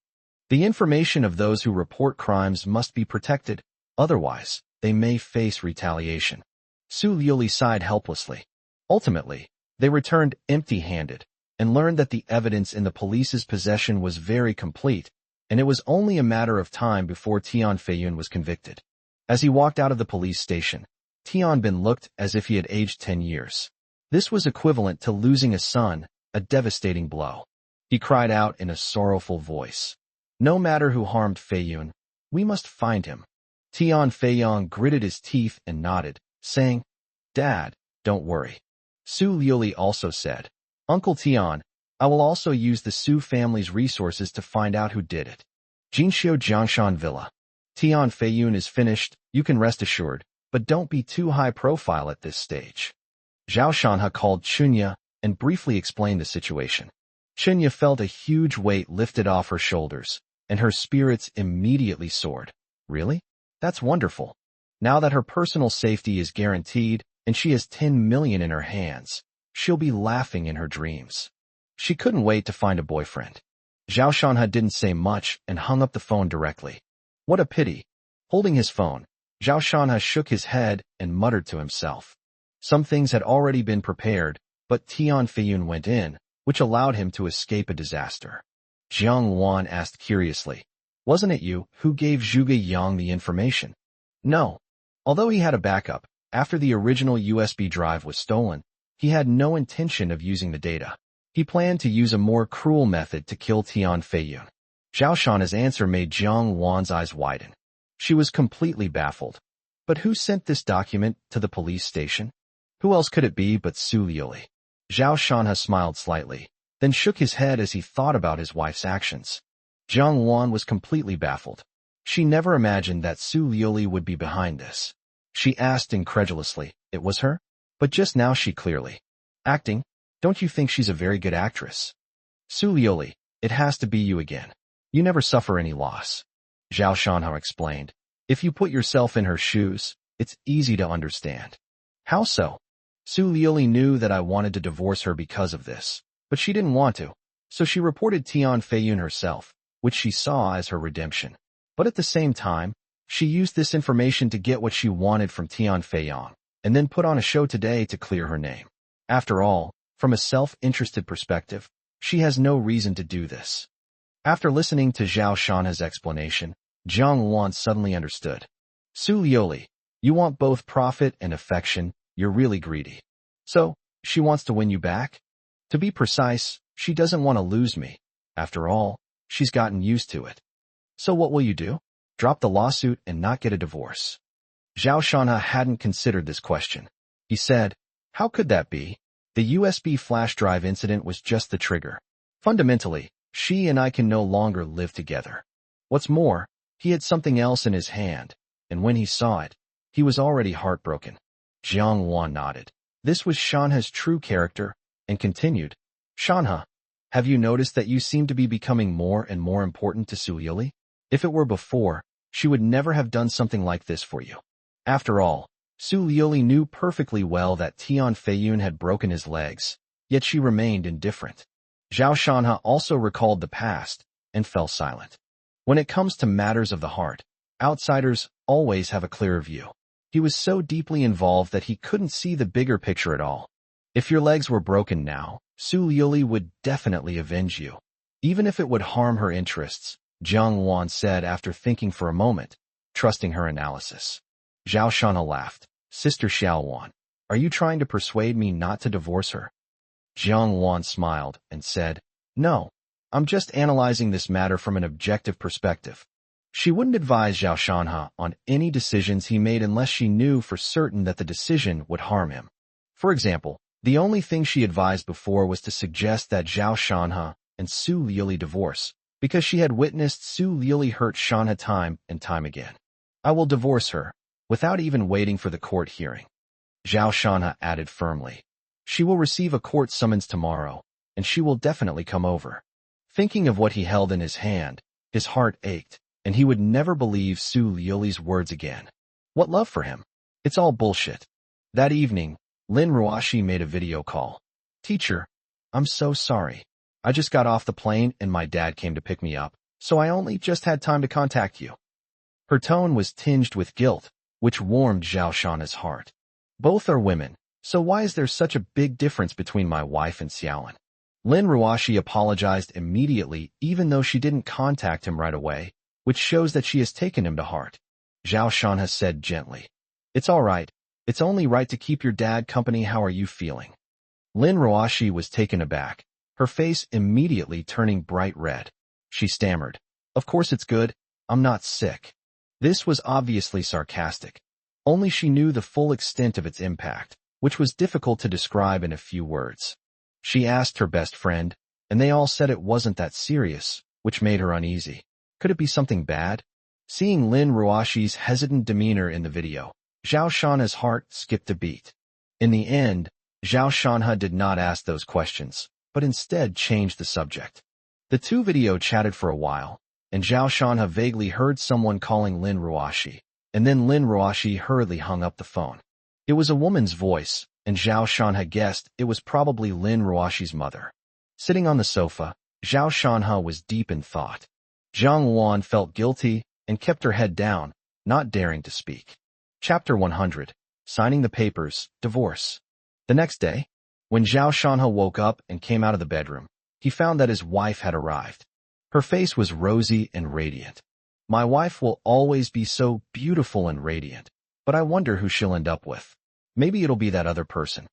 The information of those who report crimes must be protected, otherwise, they may face retaliation. Su Liuli sighed helplessly. Ultimately, they returned empty-handed and learned that the evidence in the police's possession was very complete, and it was only a matter of time before Tian Feiyong was convicted. As he walked out of the police station, Tian Bin looked as if he had aged 10 years. This was equivalent to losing a son, a devastating blow. He cried out in a sorrowful voice. No matter who harmed Feiyong, we must find him. Tian Feiyong gritted his teeth and nodded, saying, Dad, don't worry. Su Liuli also said, Uncle Tian, I will also use the Su family's resources to find out who did it. Jinxiu Jiangshan Villa. Tian Feiyong is finished, you can rest assured, but don't be too high profile at this stage. Zhao Shanhe called Chunya and briefly explained the situation. Chunya felt a huge weight lifted off her shoulders, and her spirits immediately soared. Really? That's wonderful. Now that her personal safety is guaranteed and she has 10 million in her hands, she'll be laughing in her dreams. She couldn't wait to find a boyfriend. Zhao Shanhe didn't say much and hung up the phone directly. What a pity. Holding his phone, Zhao Shanhe shook his head and muttered to himself. Some things had already been prepared, but Tian Feiyong went in, which allowed him to escape a disaster. Jiang Wan asked curiously, Wasn't it you who gave Zhuge Yang the information? No. Although he had a backup, after the original USB drive was stolen, he had no intention of using the data. He planned to use a more cruel method to kill Tian Feiyong. Zhao Shanhe's answer made Jiang Wan's eyes widen. She was completely baffled. But who sent this document to the police station? Who else could it be but Su Liuli? Zhao Shanhe smiled slightly, then shook his head as he thought about his wife's actions. Jiang Wan was completely baffled. She never imagined that Su Liuli would be behind this. She asked incredulously, It was her? But just now she clearly. Acting? Don't you think she's a very good actress? Su Liuli, it has to be you again. You never suffer any loss. Zhao Shanhe explained. If you put yourself in her shoes, it's easy to understand. How so? Su Liuli knew that I wanted to divorce her because of this, but she didn't want to, so she reported Tian Feiyong herself, which she saw as her redemption. But at the same time, she used this information to get what she wanted from Tian Feiyong, and then put on a show today to clear her name. After all, from a self-interested perspective, she has no reason to do this. After listening to Zhao Shanhe's explanation, Jiang Wan suddenly understood. Su Liuli, You want both profit and affection. You're really greedy. So, she wants to win you back? To be precise, she doesn't want to lose me. After all, she's gotten used to it. So what will you do? Drop the lawsuit and not get a divorce? Zhao Shanha hadn't considered this question. He said, how could that be? The USB flash drive incident was just the trigger. Fundamentally, she and I can no longer live together. What's more, he had something else in his hand, and when he saw it, he was already heartbroken. Jiang Wan nodded. This was Shanha's true character, and continued, Shanha, have you noticed that you seem to be becoming more and more important to Su Yili? If it were before, she would never have done something like this for you. After all, Su Yili knew perfectly well that Tian Feiyun had broken his legs, yet she remained indifferent. Zhao Shanha also recalled the past, and fell silent. When it comes to matters of the heart, outsiders always have a clearer view. He was so deeply involved that he couldn't see the bigger picture at all. If your legs were broken now, Su Yili would definitely avenge you. Even if it would harm her interests, Jiang Wan said after thinking for a moment, trusting her analysis. Zhao Shanha laughed. Sister Xiao Wan, are you trying to persuade me not to divorce her? Jiang Wan smiled and said, no, I'm just analyzing this matter from an objective perspective. She wouldn't advise Zhao Shanha on any decisions he made unless she knew for certain that the decision would harm him. For example, the only thing she advised before was to suggest that Zhao Shanha and Su Yili divorce, because she had witnessed Su Yili hurt Shanha time and time again. I will divorce her, without even waiting for the court hearing. Zhao Shanha added firmly. She will receive a court summons tomorrow, and she will definitely come over. Thinking of what he held in his hand, his heart ached, and he would never believe Su Yili's words again. What love for him? It's all bullshit. That evening, Lin Ruashi made a video call. Teacher, I'm so sorry. I just got off the plane and my dad came to pick me up, so I only just had time to contact you. Her tone was tinged with guilt, which warmed Zhao Shanha's heart. Both are women, so why is there such a big difference between my wife and Xiaolin? Lin Ruashi apologized immediately even though she didn't contact him right away, which shows that she has taken him to heart. Zhao Shanha said gently, it's all right. It's only right to keep your dad company. How are you feeling? Lin Ruashi was taken aback, her face immediately turning bright red. She stammered, of course it's good. I'm not sick. This was obviously sarcastic. Only she knew the full extent of its impact, which was difficult to describe in a few words. She asked her best friend, and they all said it wasn't that serious, which made her uneasy. Could it be something bad? Seeing Lin Ruashi's hesitant demeanor in the video, Zhao Shanha's heart skipped a beat. In the end, Zhao Shanha did not ask those questions, but instead changed the subject. The two video chatted for a while, and Zhao Shanha vaguely heard someone calling Lin Ruashi, and then Lin Ruashi hurriedly hung up the phone. It was a woman's voice, and Zhao Shanha guessed it was probably Lin Ruashi's mother. Sitting on the sofa, Zhao Shanha was deep in thought. Jiang Wan felt guilty and kept her head down, not daring to speak. Chapter 100. Signing the papers, divorce. The next day, when Zhao Shanha woke up and came out of the bedroom, he found that his wife had arrived. Her face was rosy and radiant. My wife will always be so beautiful and radiant, but I wonder who she'll end up with. Maybe it'll be that other person.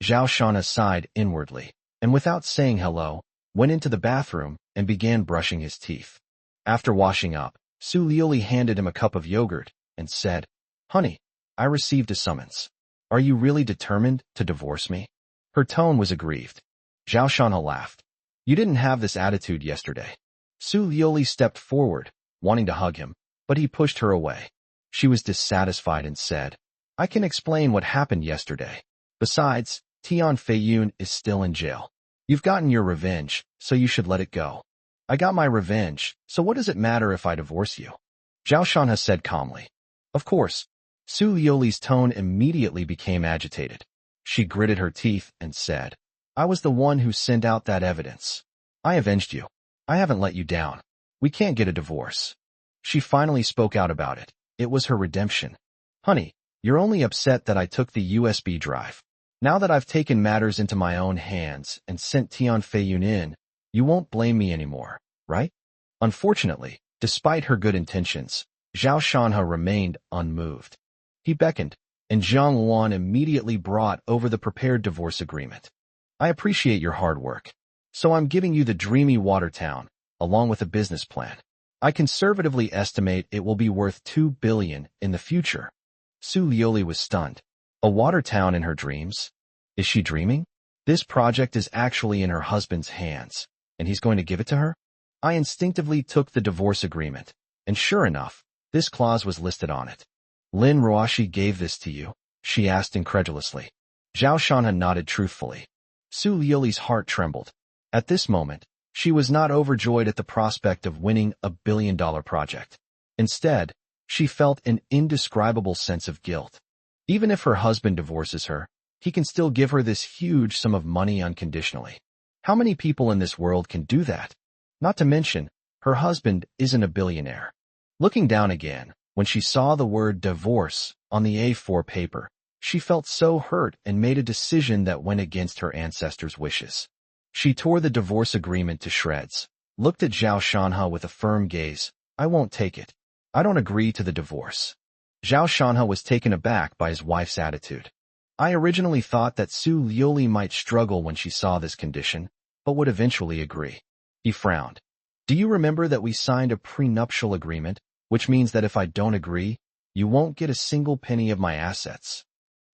Zhao Shanha sighed inwardly, and without saying hello, went into the bathroom and began brushing his teeth. After washing up, Su Yili handed him a cup of yogurt and said, Honey, I received a summons. Are you really determined to divorce me? Her tone was aggrieved. Zhao Shanha laughed. You didn't have this attitude yesterday. Su Yili stepped forward, wanting to hug him, but he pushed her away. She was dissatisfied and said, I can explain what happened yesterday. Besides, Tian Feiyun is still in jail. You've gotten your revenge, so you should let it go. I got my revenge, so what does it matter if I divorce you? Zhao Shanha said calmly. Of course. Su Yili's tone immediately became agitated. She gritted her teeth and said, I was the one who sent out that evidence. I avenged you. I haven't let you down. We can't get a divorce. She finally spoke out about it. It was her redemption. Honey, you're only upset that I took the USB drive. Now that I've taken matters into my own hands and sent Tian Feiyun in, you won't blame me anymore, right? Unfortunately, despite her good intentions, Zhao Shanha remained unmoved. He beckoned, and Zhang Wan immediately brought over the prepared divorce agreement. I appreciate your hard work. So I'm giving you the dreamy water town, along with a business plan. I conservatively estimate it will be worth $2 billion in the future. Su Lioli was stunned. A water town in her dreams? Is she dreaming? This project is actually in her husband's hands, and he's going to give it to her? I instinctively took the divorce agreement, and sure enough, this clause was listed on it. Lin Ruoshi gave this to you? She asked incredulously. Zhao Shanha nodded truthfully. Su Lioli's heart trembled. At this moment, she was not overjoyed at the prospect of winning a billion-dollar project. Instead, she felt an indescribable sense of guilt. Even if her husband divorces her, he can still give her this huge sum of money unconditionally. How many people in this world can do that? Not to mention, her husband isn't a billionaire. Looking down again, when she saw the word divorce on the A4 paper, she felt so hurt and made a decision that went against her ancestors' wishes. She tore the divorce agreement to shreds, looked at Zhao Shanha with a firm gaze. I won't take it. I don't agree to the divorce. Zhao Shanha was taken aback by his wife's attitude. I originally thought that Su Lioli might struggle when she saw this condition, but would eventually agree. He frowned. Do you remember that we signed a prenuptial agreement, which means that if I don't agree, you won't get a single penny of my assets?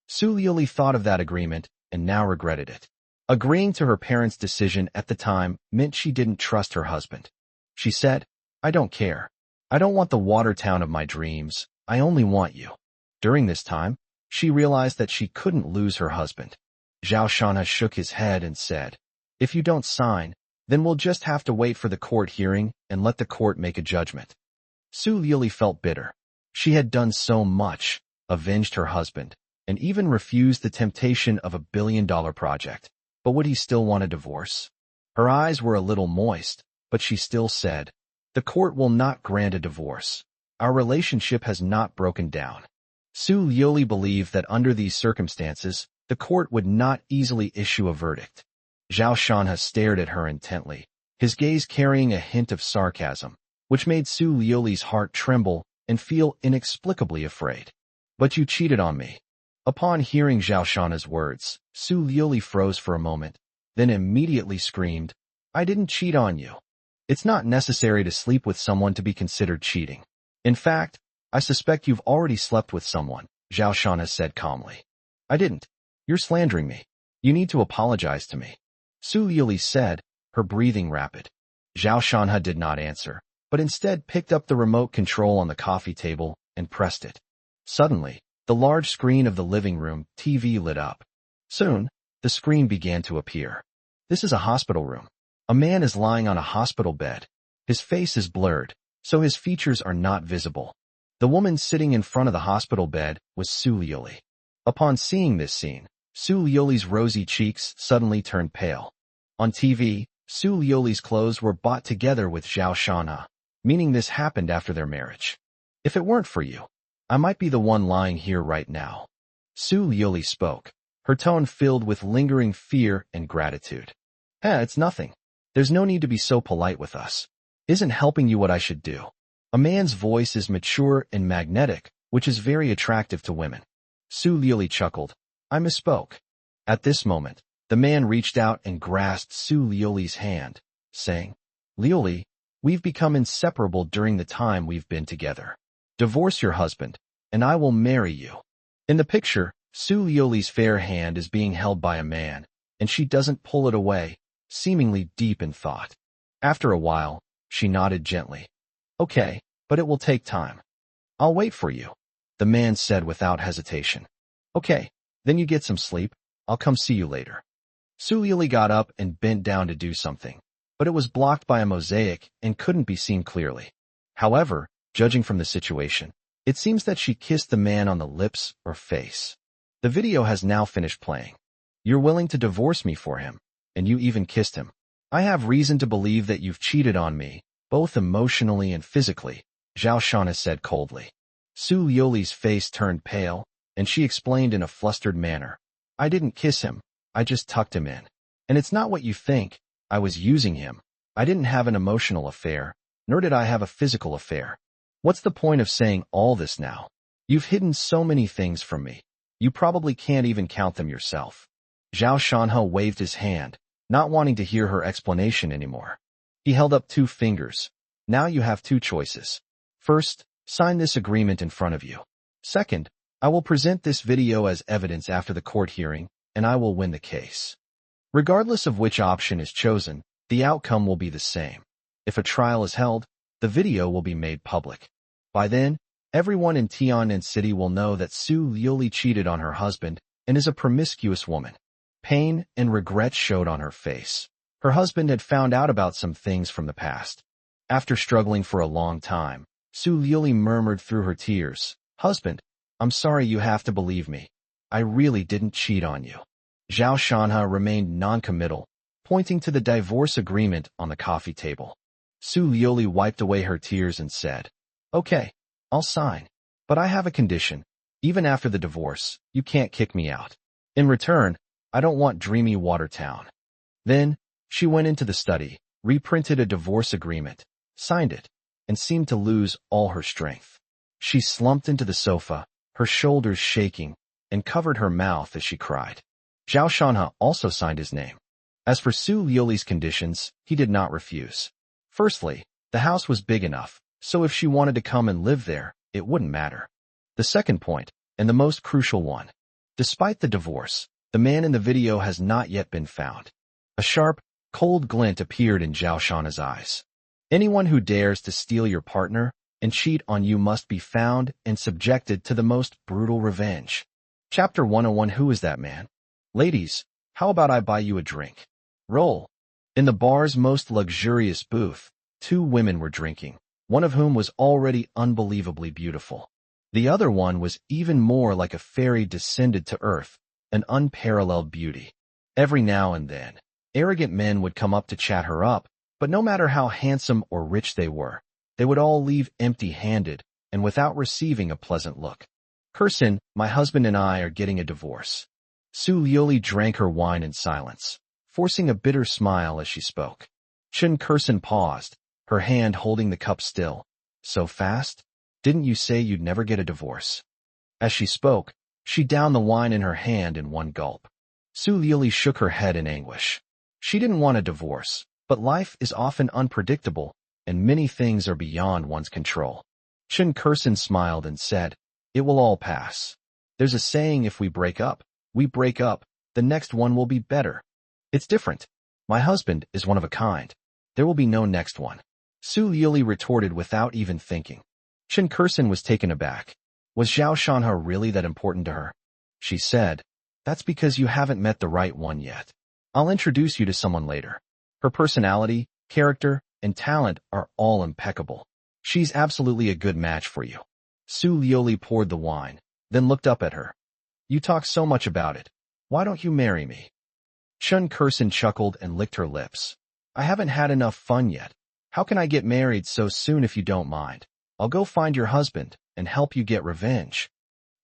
Su Lioli thought of that agreement and now regretted it. Agreeing to her parents' decision at the time meant she didn't trust her husband. She said, I don't care. I don't want the water town of my dreams. I only want you. During this time, she realized that she couldn't lose her husband. Zhao Shanha shook his head and said, if you don't sign, then we'll just have to wait for the court hearing and let the court make a judgment. Su Lioli felt bitter. She had done so much, avenged her husband, and even refused the temptation of a billion-dollar project. But would he still want a divorce? Her eyes were a little moist, but she still said, the court will not grant a divorce. Our relationship has not broken down. Su Lioli believed that under these circumstances, the court would not easily issue a verdict. Zhao Shanha stared at her intently, his gaze carrying a hint of sarcasm, which made Su Lioli's heart tremble and feel inexplicably afraid. But you cheated on me. Upon hearing Zhao Shanha's words, Su Lioli froze for a moment, then immediately screamed, I didn't cheat on you. It's not necessary to sleep with someone to be considered cheating. In fact, I suspect you've already slept with someone, Zhao Shanha said calmly. I didn't. You're slandering me. You need to apologize to me. Su Lioli said, her breathing rapid. Zhao Shanha did not answer, but instead picked up the remote control on the coffee table and pressed it. Suddenly, the large screen of the living room TV lit up. Soon, the screen began to appear. This is a hospital room. A man is lying on a hospital bed. His face is blurred, so his features are not visible. The woman sitting in front of the hospital bed was Su Lioli. Upon seeing this scene, Su Lioli's rosy cheeks suddenly turned pale. On TV, Su Lioli's clothes were bought together with Zhao Shanha, meaning this happened after their marriage. If it weren't for you, I might be the one lying here right now. Su Lioli spoke, her tone filled with lingering fear and gratitude. It's nothing. There's no need to be so polite with us. Isn't helping you what I should do? A man's voice is mature and magnetic, which is very attractive to women. Su Lioli chuckled. I misspoke. At this moment, the man reached out and grasped Su Lioli's hand, saying, Lioli, we've become inseparable during the time we've been together. Divorce your husband, and I will marry you. In the picture, Su Lioli's fair hand is being held by a man, and she doesn't pull it away, seemingly deep in thought. After a while, she nodded gently. Okay, but it will take time. I'll wait for you, the man said without hesitation. Okay, then you get some sleep. I'll come see you later. Su Lioli got up and bent down to do something, but it was blocked by a mosaic and couldn't be seen clearly. However, judging from the situation, it seems that she kissed the man on the lips or face. The video has now finished playing. You're willing to divorce me for him, and you even kissed him. I have reason to believe that you've cheated on me, both emotionally and physically, Zhao Shanha said coldly. Su Lioli's face turned pale, and she explained in a flustered manner. I didn't kiss him, I just tucked him in. And it's not what you think, I was using him. I didn't have an emotional affair, nor did I have a physical affair. What's the point of saying all this now? You've hidden so many things from me. You probably can't even count them yourself. Zhao Shanhe waved his hand, not wanting to hear her explanation anymore. He held up 2 fingers. Now you have 2 choices. First, sign this agreement in front of you. Second, I will present this video as evidence after the court hearing, and I will win the case. Regardless of which option is chosen, the outcome will be the same. If a trial is held, the video will be made public. By then, everyone in Tianan City will know that Su Liuli cheated on her husband and is a promiscuous woman. Pain and regret showed on her face. Her husband had found out about some things from the past. After struggling for a long time, Su Liuli murmured through her tears, "Husband, I'm sorry, you have to believe me. I really didn't cheat on you." Zhao Shanhe remained non-committal, pointing to the divorce agreement on the coffee table. Su Liuli wiped away her tears and said, "Okay, I'll sign. But I have a condition. Even after the divorce, you can't kick me out. In return, I don't want dreamy Watertown." Then, she went into the study, reprinted a divorce agreement, signed it, and seemed to lose all her strength. She slumped into the sofa, her shoulders shaking, and covered her mouth as she cried. Zhao Shanhe also signed his name. As for Su Liuli's conditions, he did not refuse. Firstly, the house was big enough, so if she wanted to come and live there, it wouldn't matter. The second point, and the most crucial one, despite the divorce, the man in the video has not yet been found. A sharp, cold glint appeared in Zhao Shanhe's eyes. Anyone who dares to steal your partner and cheat on you must be found and subjected to the most brutal revenge. Chapter 101. Who is that man? Ladies, how about I buy you a drink? Roll. In the bar's most luxurious booth, 2 women were drinking, one of whom was already unbelievably beautiful. The other one was even more like a fairy descended to earth, an unparalleled beauty. Every now and then, arrogant men would come up to chat her up, but no matter how handsome or rich they would all leave empty-handed and without receiving a pleasant look. "Kursin, my husband and I are getting a divorce." Su Liuli drank her wine in silence, forcing a bitter smile as she spoke. Chen Kursin paused, her hand holding the cup still. "So fast? Didn't you say you'd never get a divorce?" As she spoke, she downed the wine in her hand in one gulp. Su Liuli shook her head in anguish. She didn't want a divorce, but life is often unpredictable, and many things are beyond one's control. Chen Kursin smiled and said, "It will all pass. There's a saying, if we break up, the next one will be better. It's different. My husband is one of a kind. There will be no next one." Su Liuli retorted without even thinking. Chen Kursin was taken aback. Was Zhao Shanhe really that important to her? She said, "That's because you haven't met the right one yet. I'll introduce you to someone later. Her personality, character, and talent are all impeccable. She's absolutely a good match for you." Su Liuli poured the wine, then looked up at her. "You talk so much about it. Why don't you marry me?" Chen Kursin chuckled and licked her lips. "I haven't had enough fun yet. How can I get married so soon if you don't mind? I'll go find your husband and help you get revenge."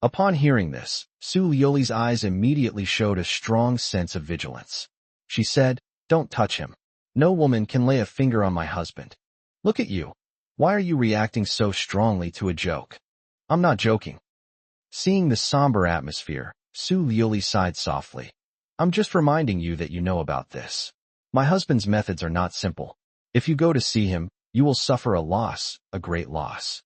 Upon hearing this, Su Liuli's eyes immediately showed a strong sense of vigilance. She said, "Don't touch him. No woman can lay a finger on my husband. Look at you. Why are you reacting so strongly to a joke?" "I'm not joking." Seeing the somber atmosphere, Su Liuli sighed softly. "I'm just reminding you that you know about this. My husband's methods are not simple. If you go to see him, you will suffer a loss, a great loss."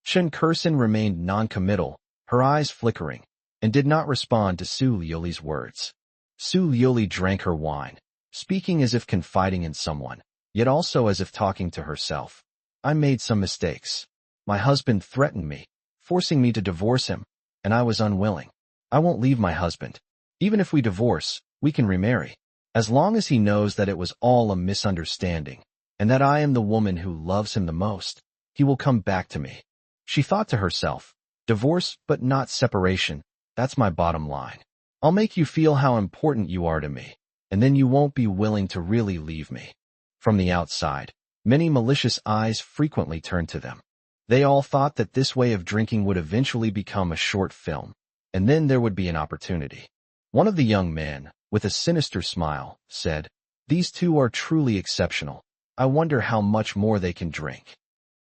Chen Kursin remained non-committal, her eyes flickering, and did not respond to Su Liuli's words. Su Liuli drank her wine, speaking as if confiding in someone, yet also as if talking to herself. "I made some mistakes. My husband threatened me, forcing me to divorce him, and I was unwilling. I won't leave my husband. Even if we divorce, we can remarry. As long as he knows that it was all a misunderstanding, and that I am the woman who loves him the most, he will come back to me." She thought to herself, "Divorce but not separation, that's my bottom line. I'll make you feel how important you are to me, and then you won't be willing to really leave me." From the outside, many malicious eyes frequently turned to them. They all thought that this way of drinking would eventually become a short film, and then there would be an opportunity. One of the young men, with a sinister smile, said, "These 2 are truly exceptional. I wonder how much more they can drink."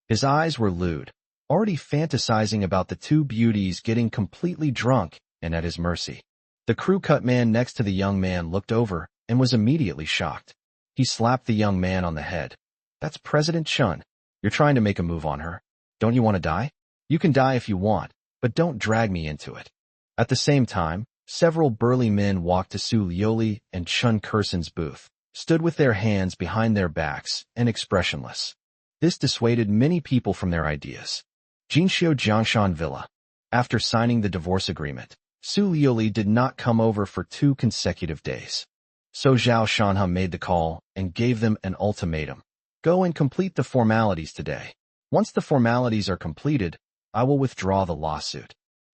His eyes were lewd, already fantasizing about the two beauties getting completely drunk and at his mercy. The crew-cut man next to the young man looked over and was immediately shocked. He slapped the young man on the head. That's President Chun. You're trying to make a move on her. Don't you want to die? You can die if you want, but don't drag me into it. At the same time, several burly men walked to Su Lioli and Chun Kurson's booth, stood with their hands behind their backs and expressionless. This dissuaded many people from their ideas. Jinxiu Jiangshan Villa. After signing the divorce agreement, Su Lioli did not come over for 2 consecutive days. So Zhao Shanhe made the call and gave them an ultimatum. Go and complete the formalities today. Once the formalities are completed, I will withdraw the lawsuit.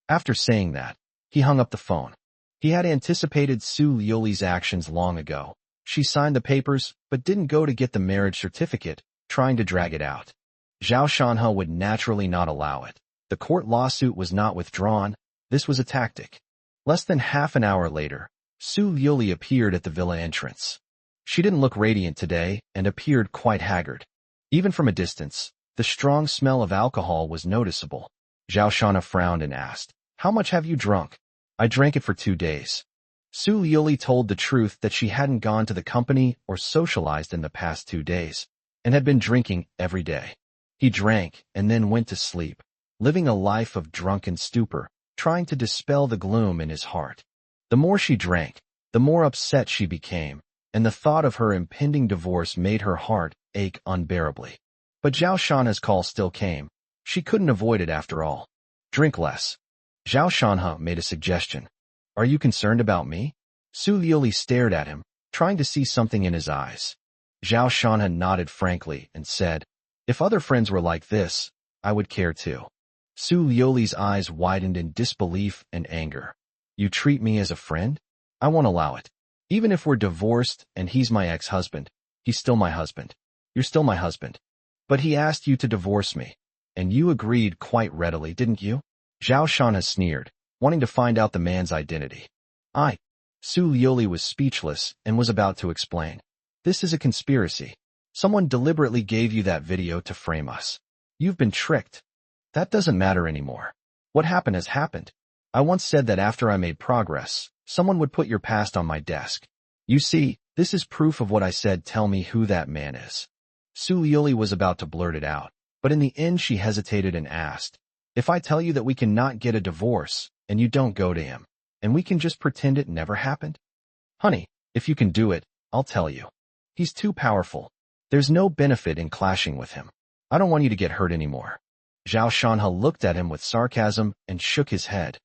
After saying that, he hung up the phone. He had anticipated Su Lioli's actions long ago. She signed the papers, but didn't go to get the marriage certificate, trying to drag it out. Zhao Shanhe would naturally not allow it. The court lawsuit was not withdrawn. This was a tactic. Less than half an hour later, Su Lioli appeared at the villa entrance. She didn't look radiant today and appeared quite haggard. Even from a distance, the strong smell of alcohol was noticeable. Zhao Shanhe frowned and asked, "How much have you drunk?" "I drank it for 2 days." Su Lioli told the truth that she hadn't gone to the company or socialized in the past 2 days, and had been drinking every day. He drank and then went to sleep, living a life of drunken stupor, trying to dispel the gloom in his heart. The more she drank, the more upset she became, and the thought of her impending divorce made her heart ache unbearably. But Zhao Shanhe's call still came. She couldn't avoid it after all. "Drink less." Zhao Shanhe made a suggestion. "Are you concerned about me?" Su Lioli stared at him, trying to see something in his eyes. Zhao Shanhe nodded frankly and said, "If other friends were like this, I would care too." Su Lioli's eyes widened in disbelief and anger. "You treat me as a friend? I won't allow it. Even if we're divorced and he's my ex-husband, he's still my husband. You're still my husband. But he asked you to divorce me, and you agreed quite readily, didn't you?" Zhao Shanhe sneered, wanting to find out the man's identity. Su Lioli was speechless and was about to explain. "This is a conspiracy. Someone deliberately gave you that video to frame us. You've been tricked. That doesn't matter anymore. What happened has happened. I once said that after I made progress, someone would put your past on my desk. You see, this is proof of what I said. Tell me who that man is." Su Lioli was about to blurt it out, but in the end she hesitated and asked, "If I tell you that we cannot get a divorce, and you don't go to him, and we can just pretend it never happened?" "Honey, if you can do it, I'll tell you. He's too powerful. There's no benefit in clashing with him. I don't want you to get hurt anymore." Zhao Shanhe looked at him with sarcasm and shook his head.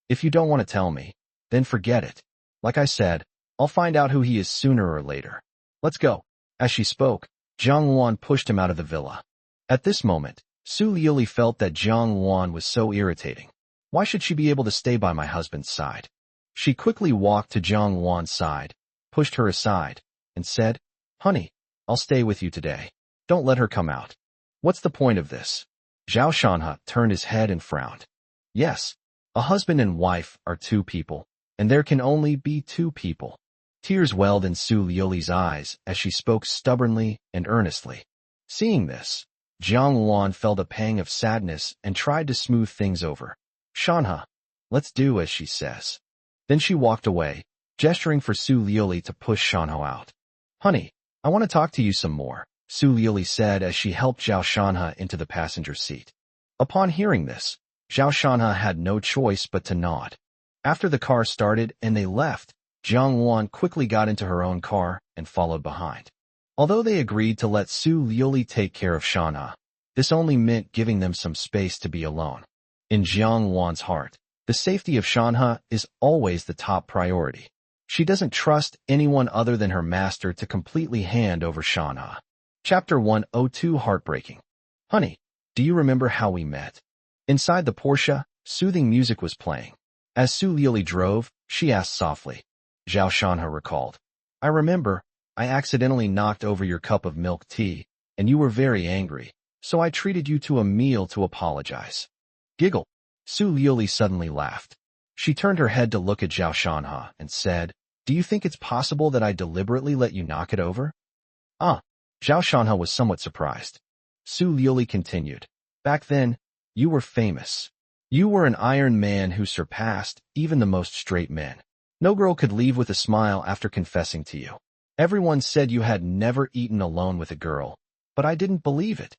"If you don't want to tell me, then forget it. Like I said, I'll find out who he is sooner or later. Let's go." As she spoke, Jiang Luan pushed him out of the villa. At this moment, Su Lioli felt that Jiang Luan was so irritating. Why should she be able to stay by my husband's side? She quickly walked to Jiang Luan's side, pushed her aside, and said, "Honey, I'll stay with you today. Don't let her come out." "What's the point of this?" Zhao Shanhe turned his head and frowned. "Yes, a husband and wife are 2 people, and there can only be 2 people." Tears welled in Su Lioli's eyes as she spoke stubbornly and earnestly. Seeing this, Jiang Luan felt a pang of sadness and tried to smooth things over. "Shanhe, let's do as she says." Then she walked away, gesturing for Su Lioli to push Shanhe out. "Honey, I want to talk to you some more," Su Lioli said as she helped Zhao Shanhe into the passenger seat. Upon hearing this, Zhao Shanhe had no choice but to nod. After the car started and they left, Jiang Luan quickly got into her own car and followed behind. Although they agreed to let Su Lioli take care of Shanhe, this only meant giving them some space to be alone. In Jiang Luan's heart, the safety of Shanhe is always the top priority. She doesn't trust anyone other than her master to completely hand over Shanhe. Chapter 102 Heartbreaking. "Honey, do you remember how we met?" Inside the Porsche, soothing music was playing. As Su Lioli drove, she asked softly. Zhao Shanhe recalled. "I remember, I accidentally knocked over your cup of milk tea, and you were very angry, so I treated you to a meal to apologize." Giggle. Su Lioli suddenly laughed. She turned her head to look at Zhao Shanhe and said, "Do you think it's possible that I deliberately let you knock it over?" Zhao Shanhe was somewhat surprised. Su Lioli continued. "Back then, You were famous. You were an iron man who surpassed even the most straight men. No girl could leave with a smile after confessing to you. Everyone said you had never eaten alone with a girl, but I didn't believe it.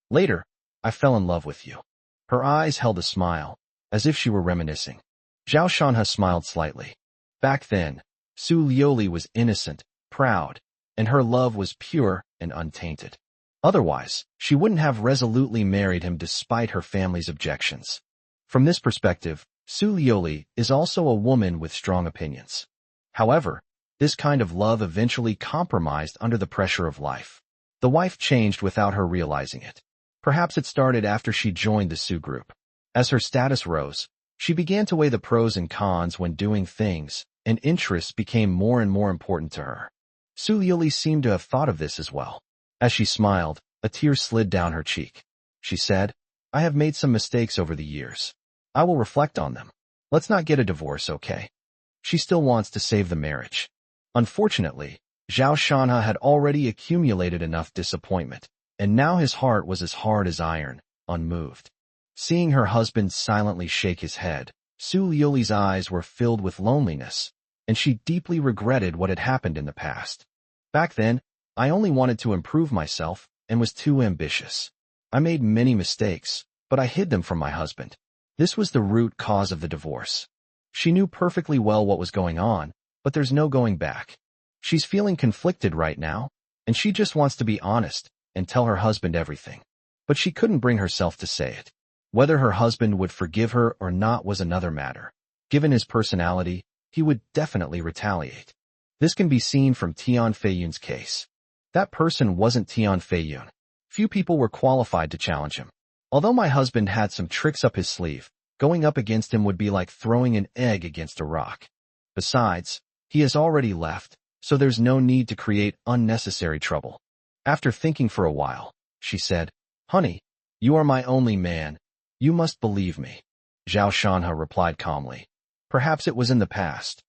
Later, I fell in love with you." Her eyes held a smile, as if she were reminiscing. Zhao Shanha smiled slightly. Back then, Su Liuli was innocent, proud, and her love was pure and untainted. Otherwise, she wouldn't have resolutely married him despite her family's objections. From this perspective, Su Liuli is also a woman with strong opinions. However, this kind of love eventually compromised under the pressure of life. The wife changed without her realizing it. Perhaps it started after she joined the Su group. As her status rose, she began to weigh the pros and cons when doing things, and interests became more and more important to her. Su Liuli seemed to have thought of this as well. As she smiled, a tear slid down her cheek. She said, "I have made some mistakes over the years. I will reflect on them. Let's not get a divorce, okay?" She still wants to save the marriage. Unfortunately, Zhao Shanha had already accumulated enough disappointment, and now his heart was as hard as iron, unmoved. Seeing her husband silently shake his head, Su Liuli's eyes were filled with loneliness, and she deeply regretted what had happened in the past. "Back then, I only wanted to improve myself and was too ambitious. I made many mistakes, but I hid them from my husband. This was the root cause of the divorce." She knew perfectly well what was going on, but there's no going back. She's feeling conflicted right now, and she just wants to be honest and tell her husband everything. But she couldn't bring herself to say it. Whether her husband would forgive her or not was another matter. Given his personality, he would definitely retaliate. This can be seen from Tian Feiyun's case. That person wasn't Tian Feiyun. Few people were qualified to challenge him. Although my husband had some tricks up his sleeve, going up against him would be like throwing an egg against a rock. Besides, he has already left, so there's no need to create unnecessary trouble. After thinking for a while, she said, "Honey, you are my only man. You must believe me." Zhao Shanha replied calmly. "Perhaps it was in the past."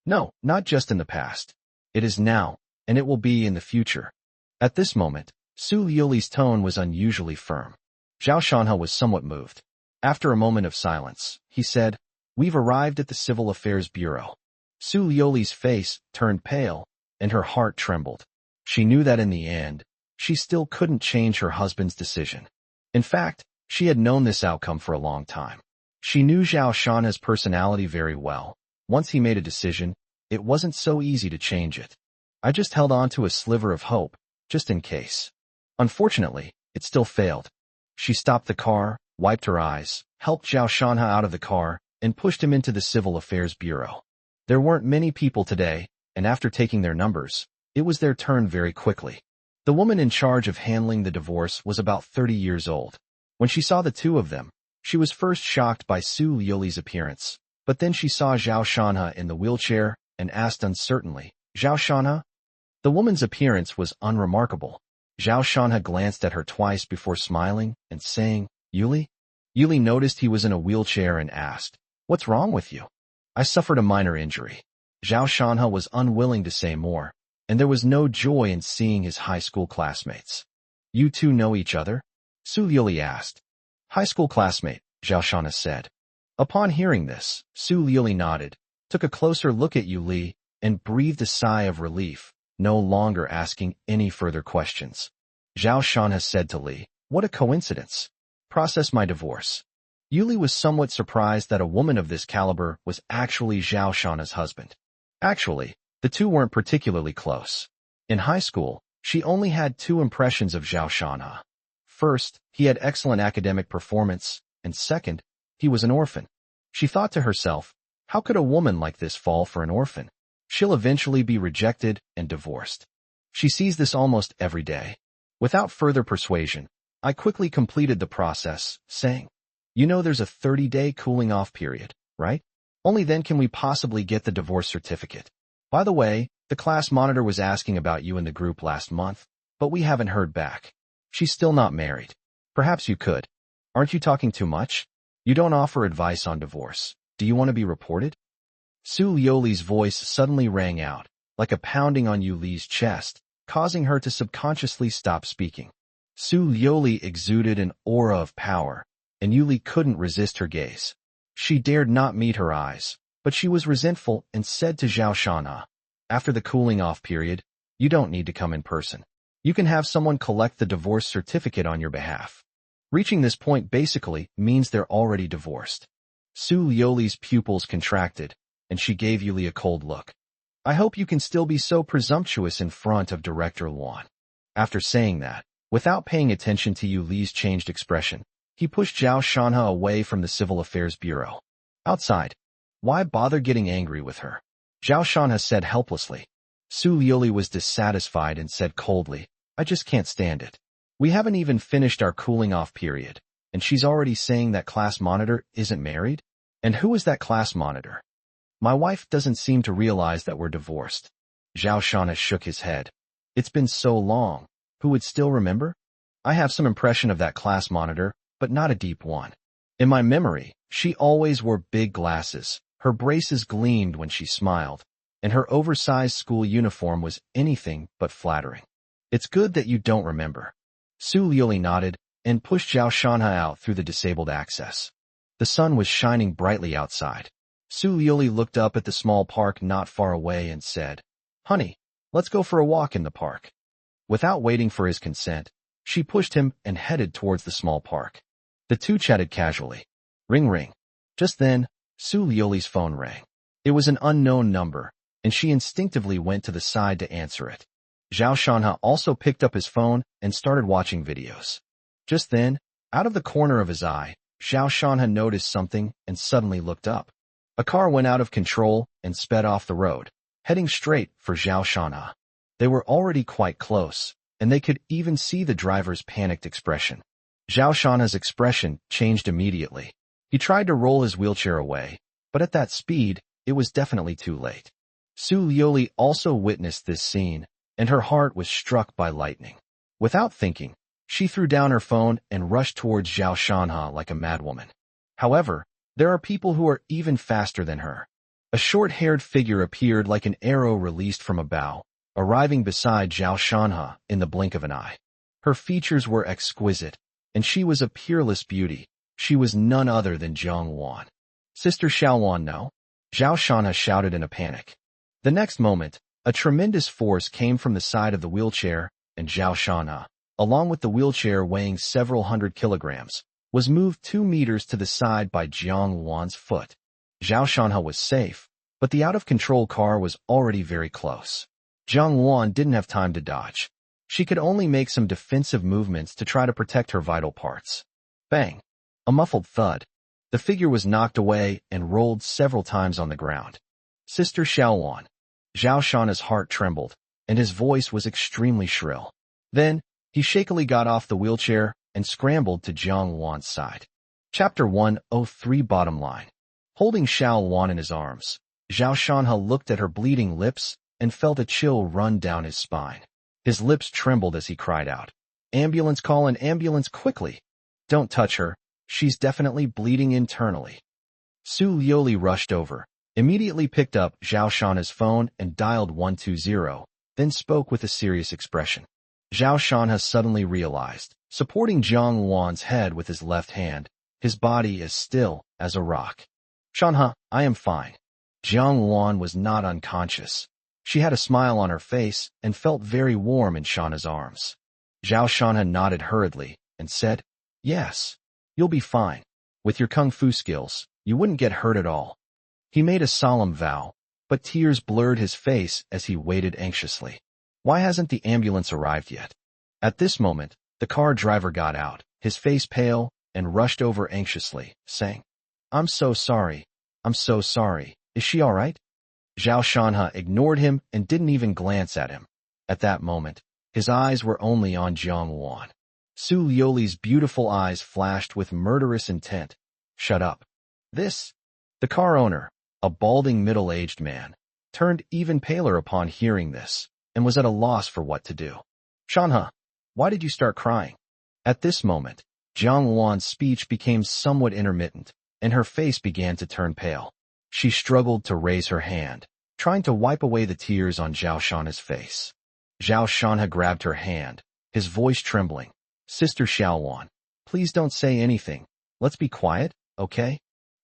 "No, not just in the past. It is now, and it will be in the future." At this moment, Su Liuli's tone was unusually firm. Zhao Shanha was somewhat moved. After a moment of silence, he said, "We've arrived at the Civil Affairs Bureau." Su Liuli's face turned pale, and her heart trembled. She knew that in the end, she still couldn't change her husband's decision. In fact, she had known this outcome for a long time. She knew Zhao Shanha's personality very well. Once he made a decision, it wasn't so easy to change it. "I just held on to a sliver of hope, just in case." Unfortunately, it still failed. She stopped the car, wiped her eyes, helped Zhao Shanha out of the car, and pushed him into the Civil Affairs Bureau. There weren't many people today, and after taking their numbers, it was their turn very quickly. The woman in charge of handling the divorce was about 30 years old. When she saw the two of them, she was first shocked by Su Liuli's appearance, but then she saw Zhao Shanha in the wheelchair and asked uncertainly, "Zhao Shanha?" The woman's appearance was unremarkable. Zhao Shanha glanced at her twice before smiling and saying, "Yuli?" Yuli noticed he was in a wheelchair and asked, "What's wrong with you?" "I suffered a minor injury." Zhao Shanha was unwilling to say more, and there was no joy in seeing his high school classmates. "You two know each other?" Su Liuli asked. "High school classmate," Zhao Shanha said. Upon hearing this, Su Liuli nodded, took a closer look at Yuli, and breathed a sigh of relief, no longer asking any further questions. Zhao Shanha said to Li, "What a coincidence. Process my divorce." Yuli was somewhat surprised that a woman of this caliber was actually Zhao Shanha's husband. Actually, the two weren't particularly close. In high school, she only had two impressions of Zhao Shanha. First, he had excellent academic performance, and second, he was an orphan. She thought to herself, how could a woman like this fall for an orphan? She'll eventually be rejected and divorced. She sees this almost every day. Without further persuasion, I quickly completed the process, saying, "You know there's a 30-day cooling-off period, right? Only then can we possibly get the divorce certificate. By the way, the class monitor was asking about you in the group last month, but we haven't heard back. She's still not married. Perhaps you could. Aren't you talking too much? You don't offer advice on divorce. Do you want to be reported?" Su Liuli's voice suddenly rang out, like a pounding on Yuli's chest, causing her to subconsciously stop speaking. Su Liuli exuded an aura of power, and Yuli couldn't resist her gaze. She dared not meet her eyes, but she was resentful and said to Zhao Shanha, "After the cooling-off period, you don't need to come in person. You can have someone collect the divorce certificate on your behalf." Reaching this point basically means they're already divorced. Su Liuli's pupils contracted, and she gave Yuli a cold look. "I hope you can still be so presumptuous in front of Director Luan." After saying that, without paying attention to Yuli's changed expression, he pushed Zhao Shanha away from the Civil Affairs Bureau. Outside, "Why bother getting angry with her?" Zhao Shanha said helplessly. Su Liuli was dissatisfied and said coldly, "I just can't stand it. We haven't even finished our cooling-off period, and she's already saying that class monitor isn't married? And who is that class monitor? My wife doesn't seem to realize that we're divorced." Zhao Shanha shook his head. "It's been so long. Who would still remember? I have some impression of that class monitor, but not a deep one. In my memory, she always wore big glasses, her braces gleamed when she smiled, and her oversized school uniform was anything but flattering." "It's good that you don't remember." Su Liuli nodded and pushed Zhao Shanha out through the disabled access. The sun was shining brightly outside. Su Liuli looked up at the small park not far away and said, "Honey, let's go for a walk in the park." Without waiting for his consent, she pushed him and headed towards the small park. The two chatted casually. Ring ring. Just then, Su Liuli's phone rang. It was an unknown number, and she instinctively went to the side to answer it. Zhao Shanha also picked up his phone and started watching videos. Just then, out of the corner of his eye, Zhao Shanha noticed something and suddenly looked up. A car went out of control and sped off the road, heading straight for Zhao Shanha. They were already quite close, and they could even see the driver's panicked expression. Zhao Shanha's expression changed immediately. He tried to roll his wheelchair away, but at that speed, it was definitely too late. Su Liuli also witnessed this scene, and her heart was struck by lightning. Without thinking, she threw down her phone and rushed towards Zhao Shanha like a madwoman. However, there are people who are even faster than her. A short-haired figure appeared like an arrow released from a bow, arriving beside Zhao Shanha in the blink of an eye. Her features were exquisite, and she was a peerless beauty. She was none other than Jiang Wan. "Sister Xiaowan, no?" Zhao Shanha shouted in a panic. The next moment, a tremendous force came from the side of the wheelchair, and Zhao Shanha, along with the wheelchair weighing several hundred kilograms, was moved 2 meters to the side by Jiang Wan's foot. Zhao Shanha was safe, but the out-of-control car was already very close. Jiang Wan didn't have time to dodge. She could only make some defensive movements to try to protect her vital parts. Bang! A muffled thud. The figure was knocked away and rolled several times on the ground. "Sister Xiaowan." Zhao Shanha's heart trembled, and his voice was extremely shrill. Then, he shakily got off the wheelchair and scrambled to Jiang Wan's side. Chapter 103 Bottom Line. Holding Xiao Wan in his arms, Zhao Shanha looked at her bleeding lips and felt a chill run down his spine. His lips trembled as he cried out, "Ambulance, call an ambulance quickly! Don't touch her, she's definitely bleeding internally." Su Liuli rushed over, immediately picked up Zhao Shanha's phone and dialed 120, then spoke with a serious expression. Zhao Shanha suddenly realized, supporting Jiang Wan's head with his left hand, his body as still as a rock. "Shanha, I am fine." Jiang Wan was not unconscious. She had a smile on her face and felt very warm in Shanha's arms. Zhao Shanha nodded hurriedly and said, "Yes, you'll be fine. With your kung fu skills, you wouldn't get hurt at all." He made a solemn vow, but tears blurred his face as he waited anxiously. Why hasn't the ambulance arrived yet? At this moment, the car driver got out, his face pale, and rushed over anxiously, saying, "I'm so sorry. I'm so sorry. Is she all right?" Zhao Shanha ignored him and didn't even glance at him. At that moment, his eyes were only on Jiang Wan. Su Liuli's beautiful eyes flashed with murderous intent. "Shut up." The car owner, a balding middle-aged man, turned even paler upon hearing this, and was at a loss for what to do. "Shanha, why did you start crying?" At this moment, Jiang Wan's speech became somewhat intermittent, and her face began to turn pale. She struggled to raise her hand, trying to wipe away the tears on Zhao Shanha's face. Zhao Shanha grabbed her hand, his voice trembling. "Sister Xiaowan, please don't say anything. Let's be quiet, okay?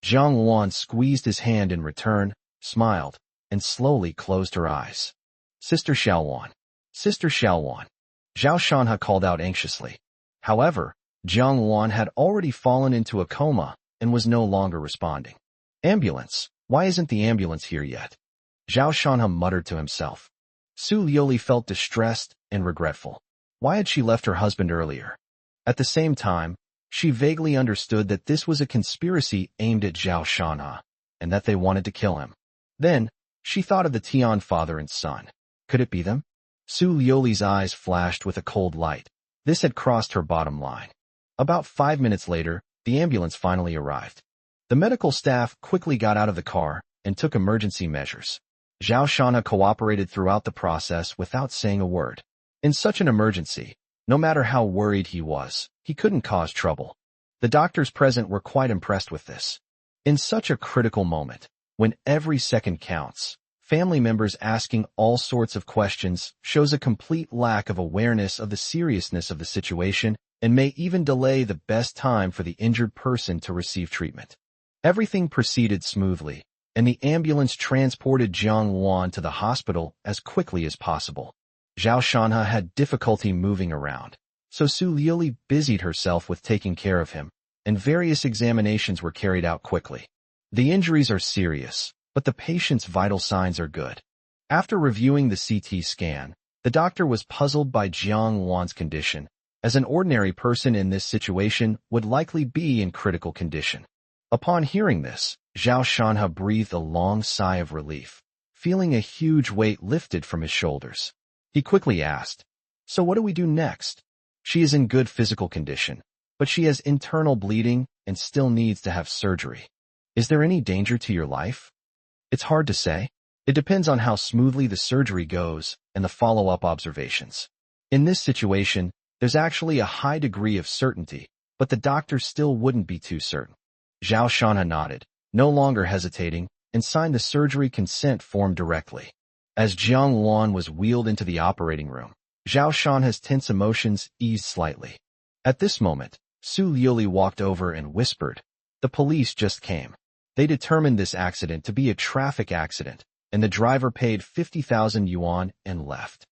Jiang Wan squeezed his hand in return, smiled, and slowly closed her eyes. Sister Xiaowan. Sister Xiaowan. Zhao Shanha called out anxiously. However, Jiang Wan had already fallen into a coma and was no longer responding. Ambulance. Why isn't the ambulance here yet? Zhao Shanha muttered to himself. Su Liuli felt distressed and regretful. Why had she left her husband earlier? At the same time, she vaguely understood that this was a conspiracy aimed at Zhao Shanha, and that they wanted to kill him. Then, she thought of the Tian father and son. Could it be them? Su Liuli's eyes flashed with a cold light. This had crossed her bottom line. About 5 minutes later, the ambulance finally arrived. The medical staff quickly got out of the car and took emergency measures. Zhao Shanha cooperated throughout the process witut saying a word. In such an emergency, no matter how worried he was, he couldn't cause trouble. The doctors present were quite impressed with this. In such a critical moment, when every second counts, family members asking all sorts of questions shows a complete lack of awareness of the seriousness of the situation and may even delay the best time for the injured person to receive treatment. Everything proceeded smoothly, and the ambulance transported Jiang Wan to the hospital as quickly as possible. Zhao Shanha had difficulty moving around, so Su Liuli busied herself with taking care of him, and various examinations were carried out quickly. The injuries are serious, but the patient's vital signs are good. After reviewing the CT scan, the doctor was puzzled by Jiang Wan's condition, as an ordinary person in this situation would likely be in critical condition. Upon hearing this, Zhao Shanha breathed a long sigh of relief, feeling a huge weight lifted from his shoulders. He quickly asked, "So what do we do next?" She is in good physical condition, but she has internal bleeding and still needs to have surgery. Is there any danger to your life? It's hard to say. It depends on how smoothly the surgery goes and the follow-up observations. In this situation, there's actually a high degree of certainty, but the doctor still wouldn't be too certain. Zhao Shanha nodded, no longer hesitating, and signed the surgery consent form directly. As Jiang Wan was wheeled into the operating room, Zhao Shanha's tense emotions eased slightly. At this moment, Su Liuli walked over and whispered, "The police just came. They determined this accident to be a traffic accident, and the driver paid 50,000 yuan and left.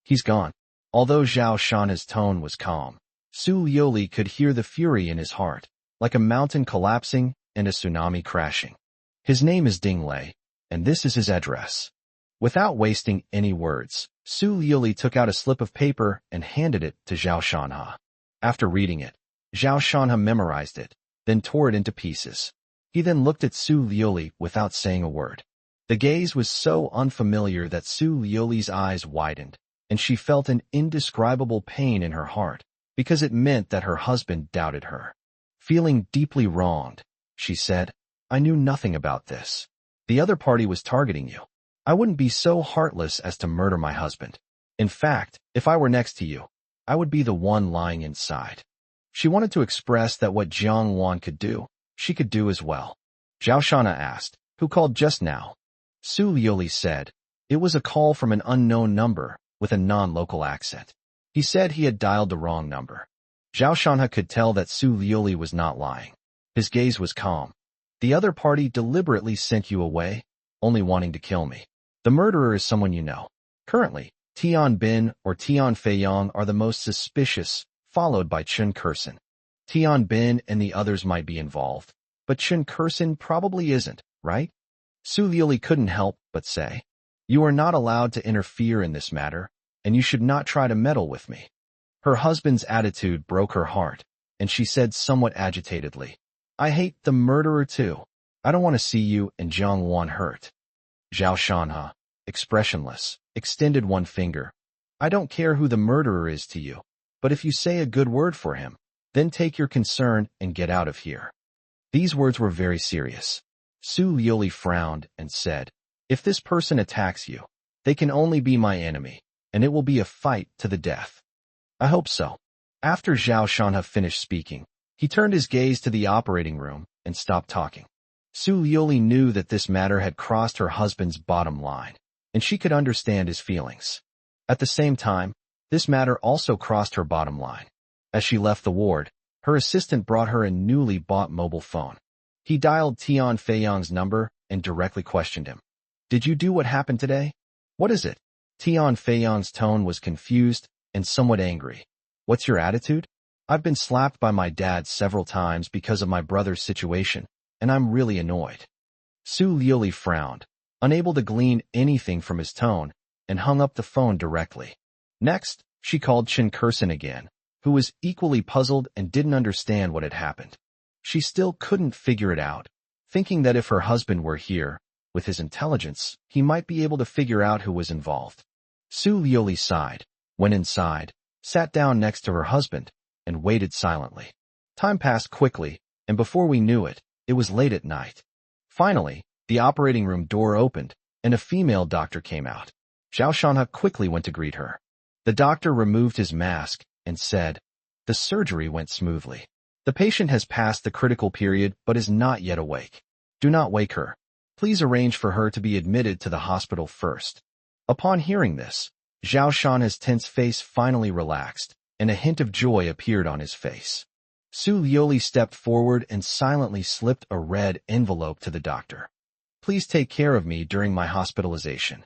He's gone." Although Zhao Shanha's tone was calm, Su Liuli could hear the fury in his heart, like a mountain collapsing and a tsunami crashing. His name is Ding Lei, and this is his address. Without wasting any words, Su Liuli took out a slip of paper and handed it to Zhao Shanha. After reading it, Zhao Shanha memorized it, then tore it into pieces. He then looked at Su Liuli without saying a word. The gaze was so unfamiliar that Su Liuli's eyes widened, and she felt an indescribable pain in her heart, because it meant that her husband doubted her. Feeling deeply wronged, she said, "I knew nothing about this. The other party was targeting you. I wouldn't be so heartless as to murder my husband. In fact, if I were next to you, I would be the one lying inside." She wanted to express that what Jiang Wan could do, she could do as well. Zhao Shanha asked, "Who called just now?" Su Liuli said, "It was a call from an unknown number with a non-local accent. He said he had dialed the wrong number." Zhao Shanha could tell that Su Liuli was not lying. His gaze was calm. "The other party deliberately sent you away, only wanting to kill me. The murderer is someone you know. Currently, Tian Bin or Tian Feiyang are the most suspicious, followed by Chen Kursin. Tian Bin and the others might be involved, but Chen Kursin probably isn't, right?" Su Liuli couldn't help but say, "You are not allowed to interfere in this matter, and you should not try to meddle with me." Her husband's attitude broke her heart, and she said somewhat agitatedly, "I hate the murderer too. I don't want to see you and Jiang Wan hurt." Zhao Shanha, expressionless, extended one finger. "I don't care who the murderer is to you, but if you say a good word for him, then take your concern and get out of here." These words were very serious. Su Liuli frowned and said, "If this person attacks you, they can only be my enemy, and it will be a fight to the death." "I hope so." After Zhao Shanha finished speaking, he turned his gaze to the operating room and stopped talking. Su Liuli knew that this matter had crossed her husband's bottom line, and she could understand his feelings. At the same time, this matter also crossed her bottom line. As she left the ward, Her assistant brought her a newly bought mobile phone. He dialed Tian Feiyang's number and directly questioned him. Did you do what happened today? What is it? Tian Feiyang's tone was confused and somewhat angry. What's your attitude? I've been slapped by my dad several times because of my brother's situation, and I'm really annoyed. Su Liuli frowned, unable to glean anything from his tone, and hung up the phone directly. Next, she called Chen Kursen again, who was equally puzzled and didn't understand what had happened. She still couldn't figure it out, thinking that if her husband were here, with his intelligence, he might be able to figure out who was involved. Su Liuli sighed, went inside, sat down next to her husband, and waited silently. Time passed quickly, and before we knew it, it was late at night. Finally, the operating room door opened, and a female doctor came out. Zhao Shanha quickly went to greet her. The doctor removed his mask and said, "The surgery went smoothly. The patient has passed the critical period but is not yet awake. Do not wake her. Please arrange for her to be admitted to the hospital first." Upon hearing this, Zhao Shanha's tense face finally relaxed, and a hint of joy appeared on his face. Su Liuli stepped forward and silently slipped a red envelope to the doctor. "Please take care of me during my hospitalization."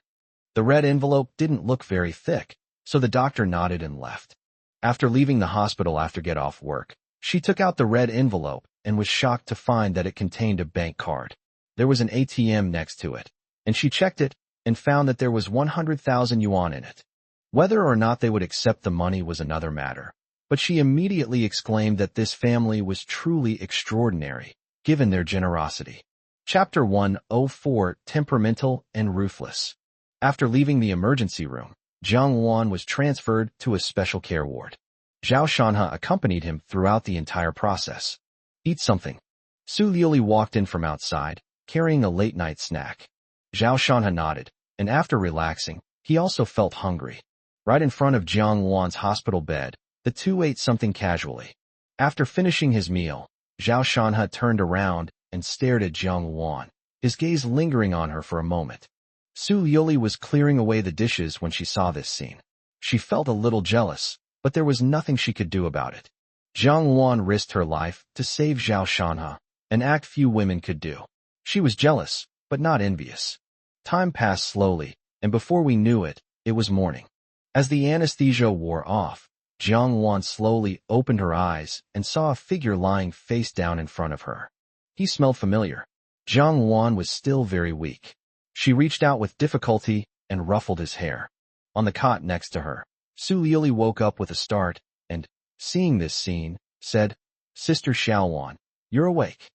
The red envelope didn't look very thick, so the doctor nodded and left. After leaving the hospital after get off work, she took out the red envelope and was shocked to find that it contained a bank card. There was an ATM next to it, and she checked it and found that there was 100,000 yuan in it. Whether or not they would accept the money was another matter, but she immediately exclaimed that this family was truly extraordinary, given their generosity. Chapter 104: Temperamental and Ruthless. After leaving the emergency room, Jiang Wan was transferred to a special care ward. Zhao Shanha accompanied him throughout the entire process. "Eat something." Su Liuli walked in from outside, carrying a late-night snack. Zhao Shanha nodded, and after relaxing, he also felt hungry. Right in front of Jiang Wan's hospital bed, the two ate something casually. After finishing his meal, Zhao Shanha turned around and stared at Jiang Wan, his gaze lingering on her for a moment. Su Liuli was clearing away the dishes when she saw this scene. She felt a little jealous, but there was nothing she could do about it. Jiang Wan risked her life to save Zhao Shanha, an act few women could do. She was jealous, but not envious. Time passed slowly, and before we knew it, it was morning. As the anesthesia wore off, Jiang Wan slowly opened her eyes and saw a figure lying face down in front of her. He smelled familiar. Jiang Wan was still very weak. She reached out with difficulty and ruffled his hair. On the cot next to her, Su Liuli woke up with a start and, seeing this scene, said, "Sister Xiaowan, you're awake."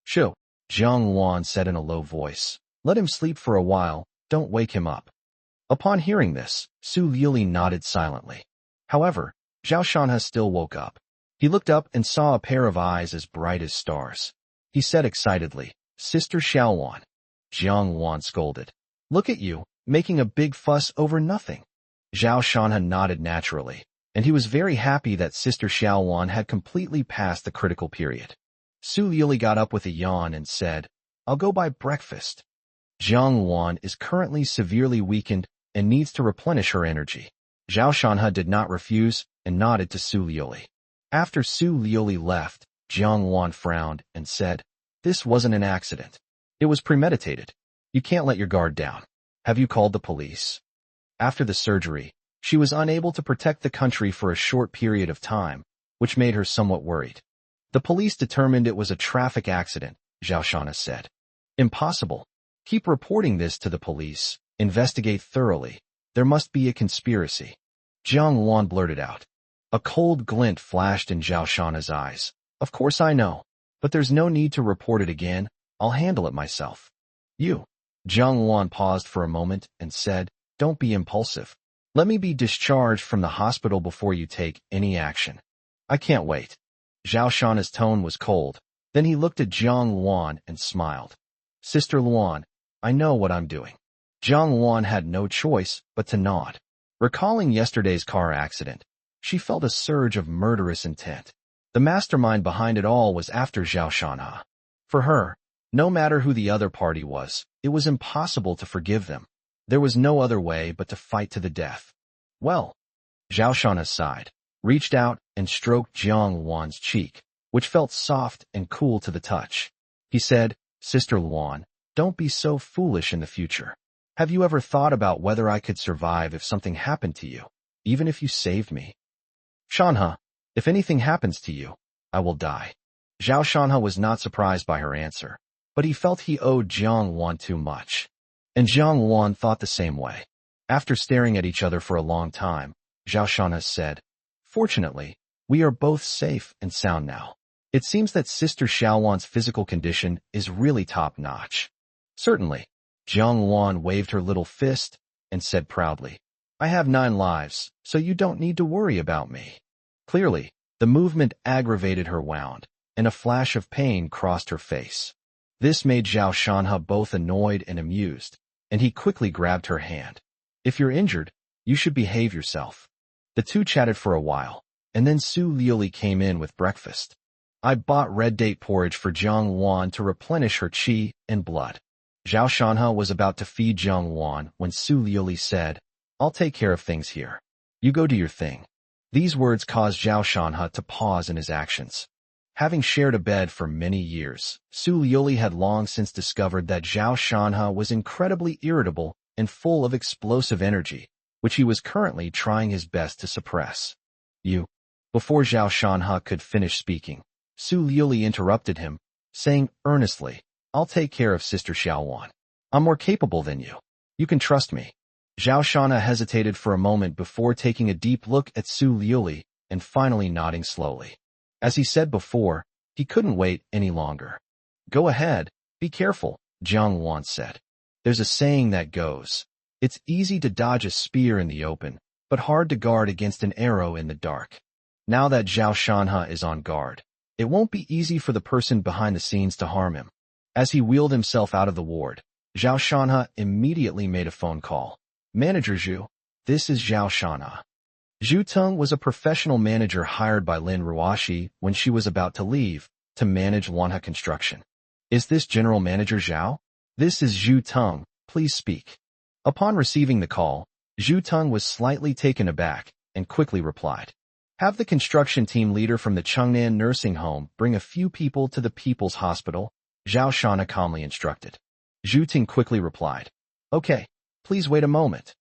"Sure," Jiang Wan said in a low voice. "Let him sleep for a while, don't wake him up." Upon hearing this, Su Liuli nodded silently. However, Zhao Shanha still woke up. He looked up and saw a pair of eyes as bright as stars. He said excitedly, "Sister Xiaowan." Jiang Wan scolded. "Look at you, making a big fuss over nothing." Zhao Shanha nodded naturally, and he was very happy that Sister Xiaowan had completely passed the critical period. Su Liuli got up with a yawn and said, "I'll go buy breakfast." Jiang Wan is currently severely weakened and needs to replenish her energy. Zhao Shanha did not refuse and nodded to Su Liuli. After Su Liuli left, Jiang Wan frowned and said, "This wasn't an accident. It was premeditated. You can't let your guard down. Have you called the police?" After the surgery, she was unable to protect the country for a short period of time, which made her somewhat worried. "The police determined it was a traffic accident," Zhao Shanha said. "Impossible. Keep reporting this to the police. Investigate thoroughly. There must be a conspiracy." Jiang Wan blurted out. A cold glint flashed in Zhao Shanha's eyes. "Of course I know, but there's no need to report it again. I'll handle it myself." "You." Jiang Wan paused for a moment and said, "Don't be impulsive. Let me be discharged from the hospital before you take any action." "I can't wait." Zhao Shanha's tone was cold. Then he looked at Jiang Wan and smiled. "Sister Luan, I know what I'm doing." Jiang Wan had no choice but to nod. Recalling yesterday's car accident, she felt a surge of murderous intent. The mastermind behind it all was after Zhao Shanha. For her, no matter who the other party was, it was impossible to forgive them. There was no other way but to fight to the death. "Well," Zhao Shanha sighed, reached out and stroked Jiang Luan's cheek, which felt soft and cool to the touch. He said, "Sister Luan, don't be so foolish in the future. Have you ever thought about whether I could survive if something happened to you, even if you saved me?" "Shanha, if anything happens to you, I will die." Zhao Shanha was not surprised by her answer, but he felt he owed Jiang Luan too much. And Jiang Luan thought the same way. After staring at each other for a long time, Zhao Shanha said, "Fortunately, we are both safe and sound now. It seems that Sister Xiaowan's physical condition is really top-notch." "Certainly." Jiang Luan waved her little fist and said proudly, "I have 9 lives, so you don't need to worry about me." Clearly, the movement aggravated her wound, and a flash of pain crossed her face. This made Zhao Shanha both annoyed and amused, and he quickly grabbed her hand. "If you're injured, you should behave yourself." The two chatted for a while, and then Su Liuli came in with breakfast. "I bought red date porridge for Jiang Luan to replenish her qi and blood." Zhao Shanha was about to feed Jiang Luan when Su Liuli said, "I'll take care of things here. You go do your thing." These words caused Zhao Shanha to pause in his actions. Having shared a bed for many years, Su Liuli had long since discovered that Zhao Shanha was incredibly irritable and full of explosive energy, which he was currently trying his best to suppress. "You." Before Zhao Shanha could finish speaking, Su Liuli interrupted him, saying earnestly, "I'll take care of Sister Xiaowan. I'm more capable than you. You can trust me." Zhao Shanha hesitated for a moment before taking a deep look at Su Liuli and finally nodding slowly. As he said before, he couldn't wait any longer. "Go ahead, be careful," Jiang Luan said. "There's a saying that goes, it's easy to dodge a spear in the open, but hard to guard against an arrow in the dark." Now that Zhao Shanha is on guard, it won't be easy for the person behind the scenes to harm him. As he wheeled himself out of the ward, Zhao Shanha immediately made a phone call. "Manager Zhu, this is Zhao Shanha." Zhu Teng was a professional manager hired by Lin Ruoxi when she was about to leave to manage Wanhe Construction. "Is this General Manager Zhao?" "This is Zhu Teng, please speak." Upon receiving the call, Zhu Teng was slightly taken aback and quickly replied, "Have the construction team leader from the Chengnan nursing home bring a few people to the People's Hospital," Zhao Shanha calmly instructed. Zhu Teng quickly replied, "Okay, please wait a moment."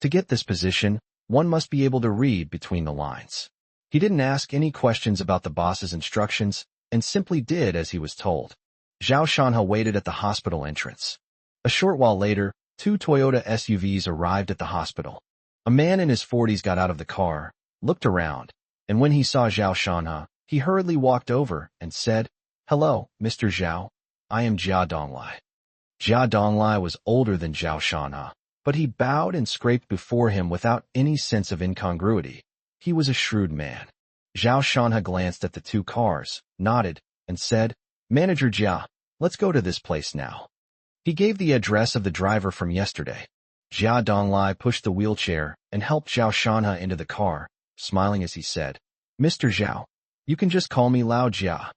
To get this position, one must be able to read between the lines. He didn't ask any questions about the boss's instructions and simply did as he was told. Zhao Shanha waited at the hospital entrance. A short while later, 2 Toyota SUVs arrived at the hospital. A man in his 40s got out of the car, looked around, and when he saw Zhao Shanha, he hurriedly walked over and said, "Hello, Mr. Zhao. I am Jia Donglai." Jia Donglai was older than Zhao Shanha, but he bowed and scraped before him without any sense of incongruity. He was a shrewd man. Zhao Shanha glanced at the 2 cars, nodded, and said, "Manager Jia, let's go to this place now." He gave the address of the driver from yesterday. Jia Donglai pushed the wheelchair and helped Zhao Shanha into the car, smiling as he said, "Mr. Zhao, you can just call me Lao Jia."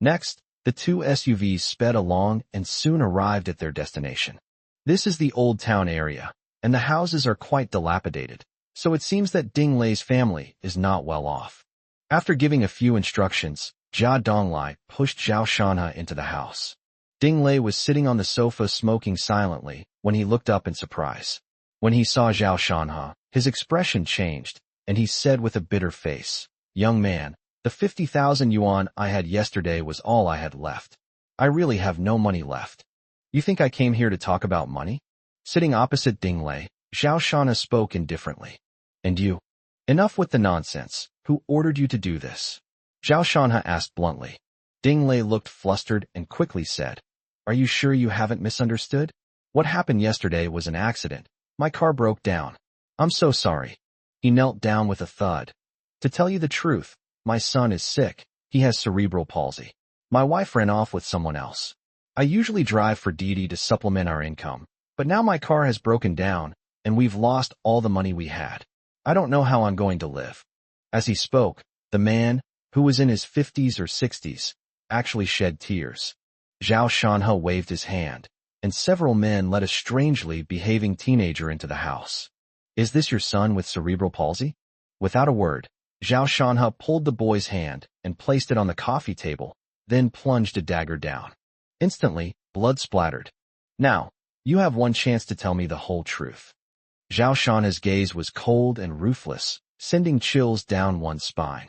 Next, the 2 SUVs sped along and soon arrived at their destination. This is the Old Town area, and the houses are quite dilapidated, so it seems that Ding Lei's family is not well off. After giving a few instructions, Jia Donglai pushed Zhao Shanha into the house. Ding Lei was sitting on the sofa smoking silently when he looked up in surprise. When he saw Zhao Shanha, his expression changed, and he said with a bitter face, "Young man, the 50,000 yuan I had yesterday was all I had left. I really have no money left. You think I came here to talk about money?" Sitting opposite Ding Lei, Zhao Shanha spoke indifferently. "And you? Enough with the nonsense. Who ordered you to do this?" Zhao Shanha asked bluntly. Ding Lei looked flustered and quickly said, "Are you sure you haven't misunderstood? What happened yesterday was an accident. My car broke down. I'm so sorry." He knelt down with a thud. "To tell you the truth, my son is sick. He has cerebral palsy. My wife ran off with someone else. I usually drive for Didi to supplement our income, but now my car has broken down, and we've lost all the money we had. I don't know how I'm going to live." As he spoke, the man, who was in his 50s or 60s, actually shed tears. Zhao Shanha waved his hand, and several men let a strangely behaving teenager into the house. "Is this your son with cerebral palsy?" Without a word, Zhao Shanhe pulled the boy's hand and placed it on the coffee table, then plunged a dagger down. Instantly, blood splattered. Now, you have one chance to tell me the whole truth. Zhao Shanhe's gaze was cold and ruthless, sending chills down one's spine.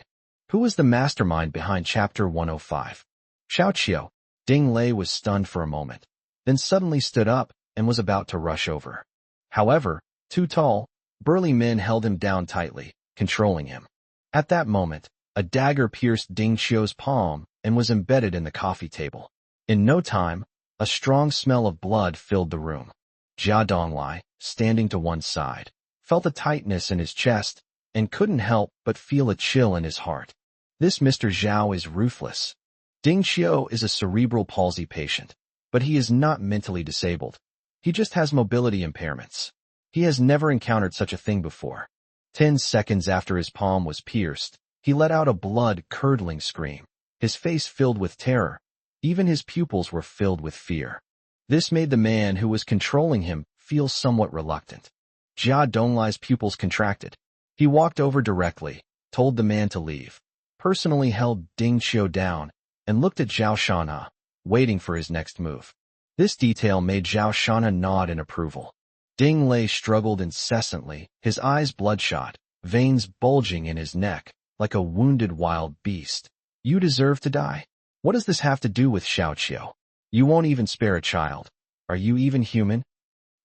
Who was the mastermind behind Chapter 105? Xiao Qiu. Ding Lei was stunned for a moment, then suddenly stood up and was about to rush over. However, two tall, burly men held him down tightly, controlling him. At that moment, a dagger pierced Ding Qiu's palm and was embedded in the coffee table. In no time, a strong smell of blood filled the room. Jia Donglai, standing to one side, felt a tightness in his chest and couldn't help but feel a chill in his heart. This Mr. Zhao is ruthless. Ding Qiu is a cerebral palsy patient, but he is not mentally disabled. He just has mobility impairments. He has never encountered such a thing before. 10 seconds after his palm was pierced, he let out a blood-curdling scream, his face filled with terror. Even his pupils were filled with fear. This made the man who was controlling him feel somewhat reluctant. Jia Donglai's pupils contracted. He walked over directly, told the man to leave, personally held Ding Qiu down, and looked at Zhao Shanhe, waiting for his next move. This detail made Zhao Shanhe nod in approval. Ding Lei struggled incessantly, his eyes bloodshot, veins bulging in his neck, like a wounded wild beast. You deserve to die. What does this have to do with Xiao Qiu? You won't even spare a child. Are you even human?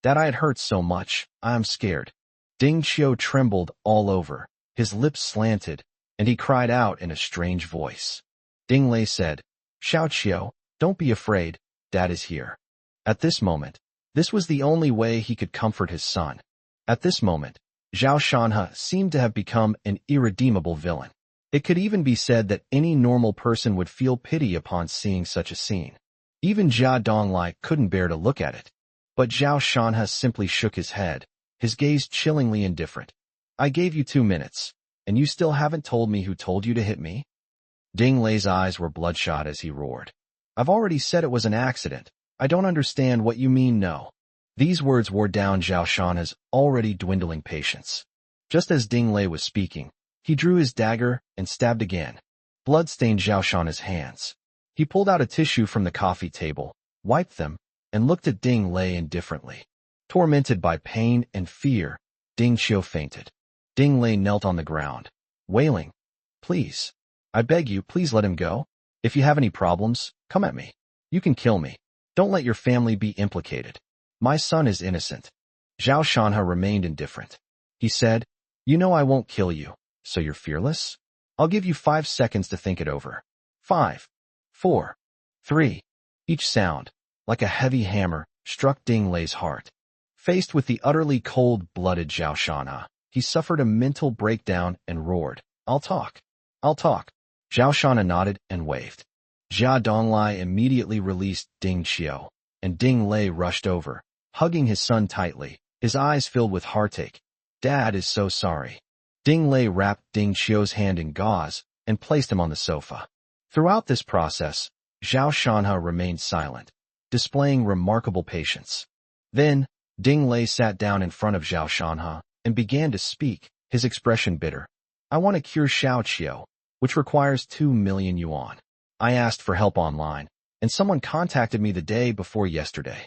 That I'd hurt so much, I'm scared. Ding Qiu trembled all over, his lips slanted, and he cried out in a strange voice. Ding Lei said, Xiao Qiu, don't be afraid, Dad is here. At this moment, this was the only way he could comfort his son. At this moment, Zhao Shanhe seemed to have become an irredeemable villain. It could even be said that any normal person would feel pity upon seeing such a scene. Even Jia Donglai couldn't bear to look at it. But Zhao Shanhe simply shook his head, his gaze chillingly indifferent. I gave you 2 minutes, and you still haven't told me who told you to hit me? Ding Lei's eyes were bloodshot as he roared. I've already said it was an accident. I don't understand what you mean, no. These words wore down Zhao Shanhe's already dwindling patience. Just as Ding Lei was speaking, he drew his dagger and stabbed again. Blood stained Zhao Shanhe's hands. He pulled out a tissue from the coffee table, wiped them, and looked at Ding Lei indifferently. Tormented by pain and fear, Ding Qiu fainted. Ding Lei knelt on the ground, wailing, Please, I beg you, please let him go. If you have any problems, come at me. You can kill me. Don't let your family be implicated. My son is innocent. Zhao Shanhe remained indifferent. He said, You know I won't kill you, so you're fearless? I'll give you 5 seconds to think it over. 5, 4, 3. Each sound, like a heavy hammer, struck Ding Lei's heart. Faced with the utterly cold-blooded Zhao Shanhe, he suffered a mental breakdown and roared, I'll talk. I'll talk. Zhao Shanhe nodded and waved. Jia Donglai immediately released Ding Qiu, and Ding Lei rushed over, hugging his son tightly, his eyes filled with heartache. Dad is so sorry. Ding Lei wrapped Ding Qiu's hand in gauze and placed him on the sofa. Throughout this process, Zhao Shanhe remained silent, displaying remarkable patience. Then, Ding Lei sat down in front of Zhao Shanhe and began to speak, his expression bitter. I want to cure Xiao Qiu, which requires 2 million yuan. I asked for help online, and someone contacted me the day before yesterday.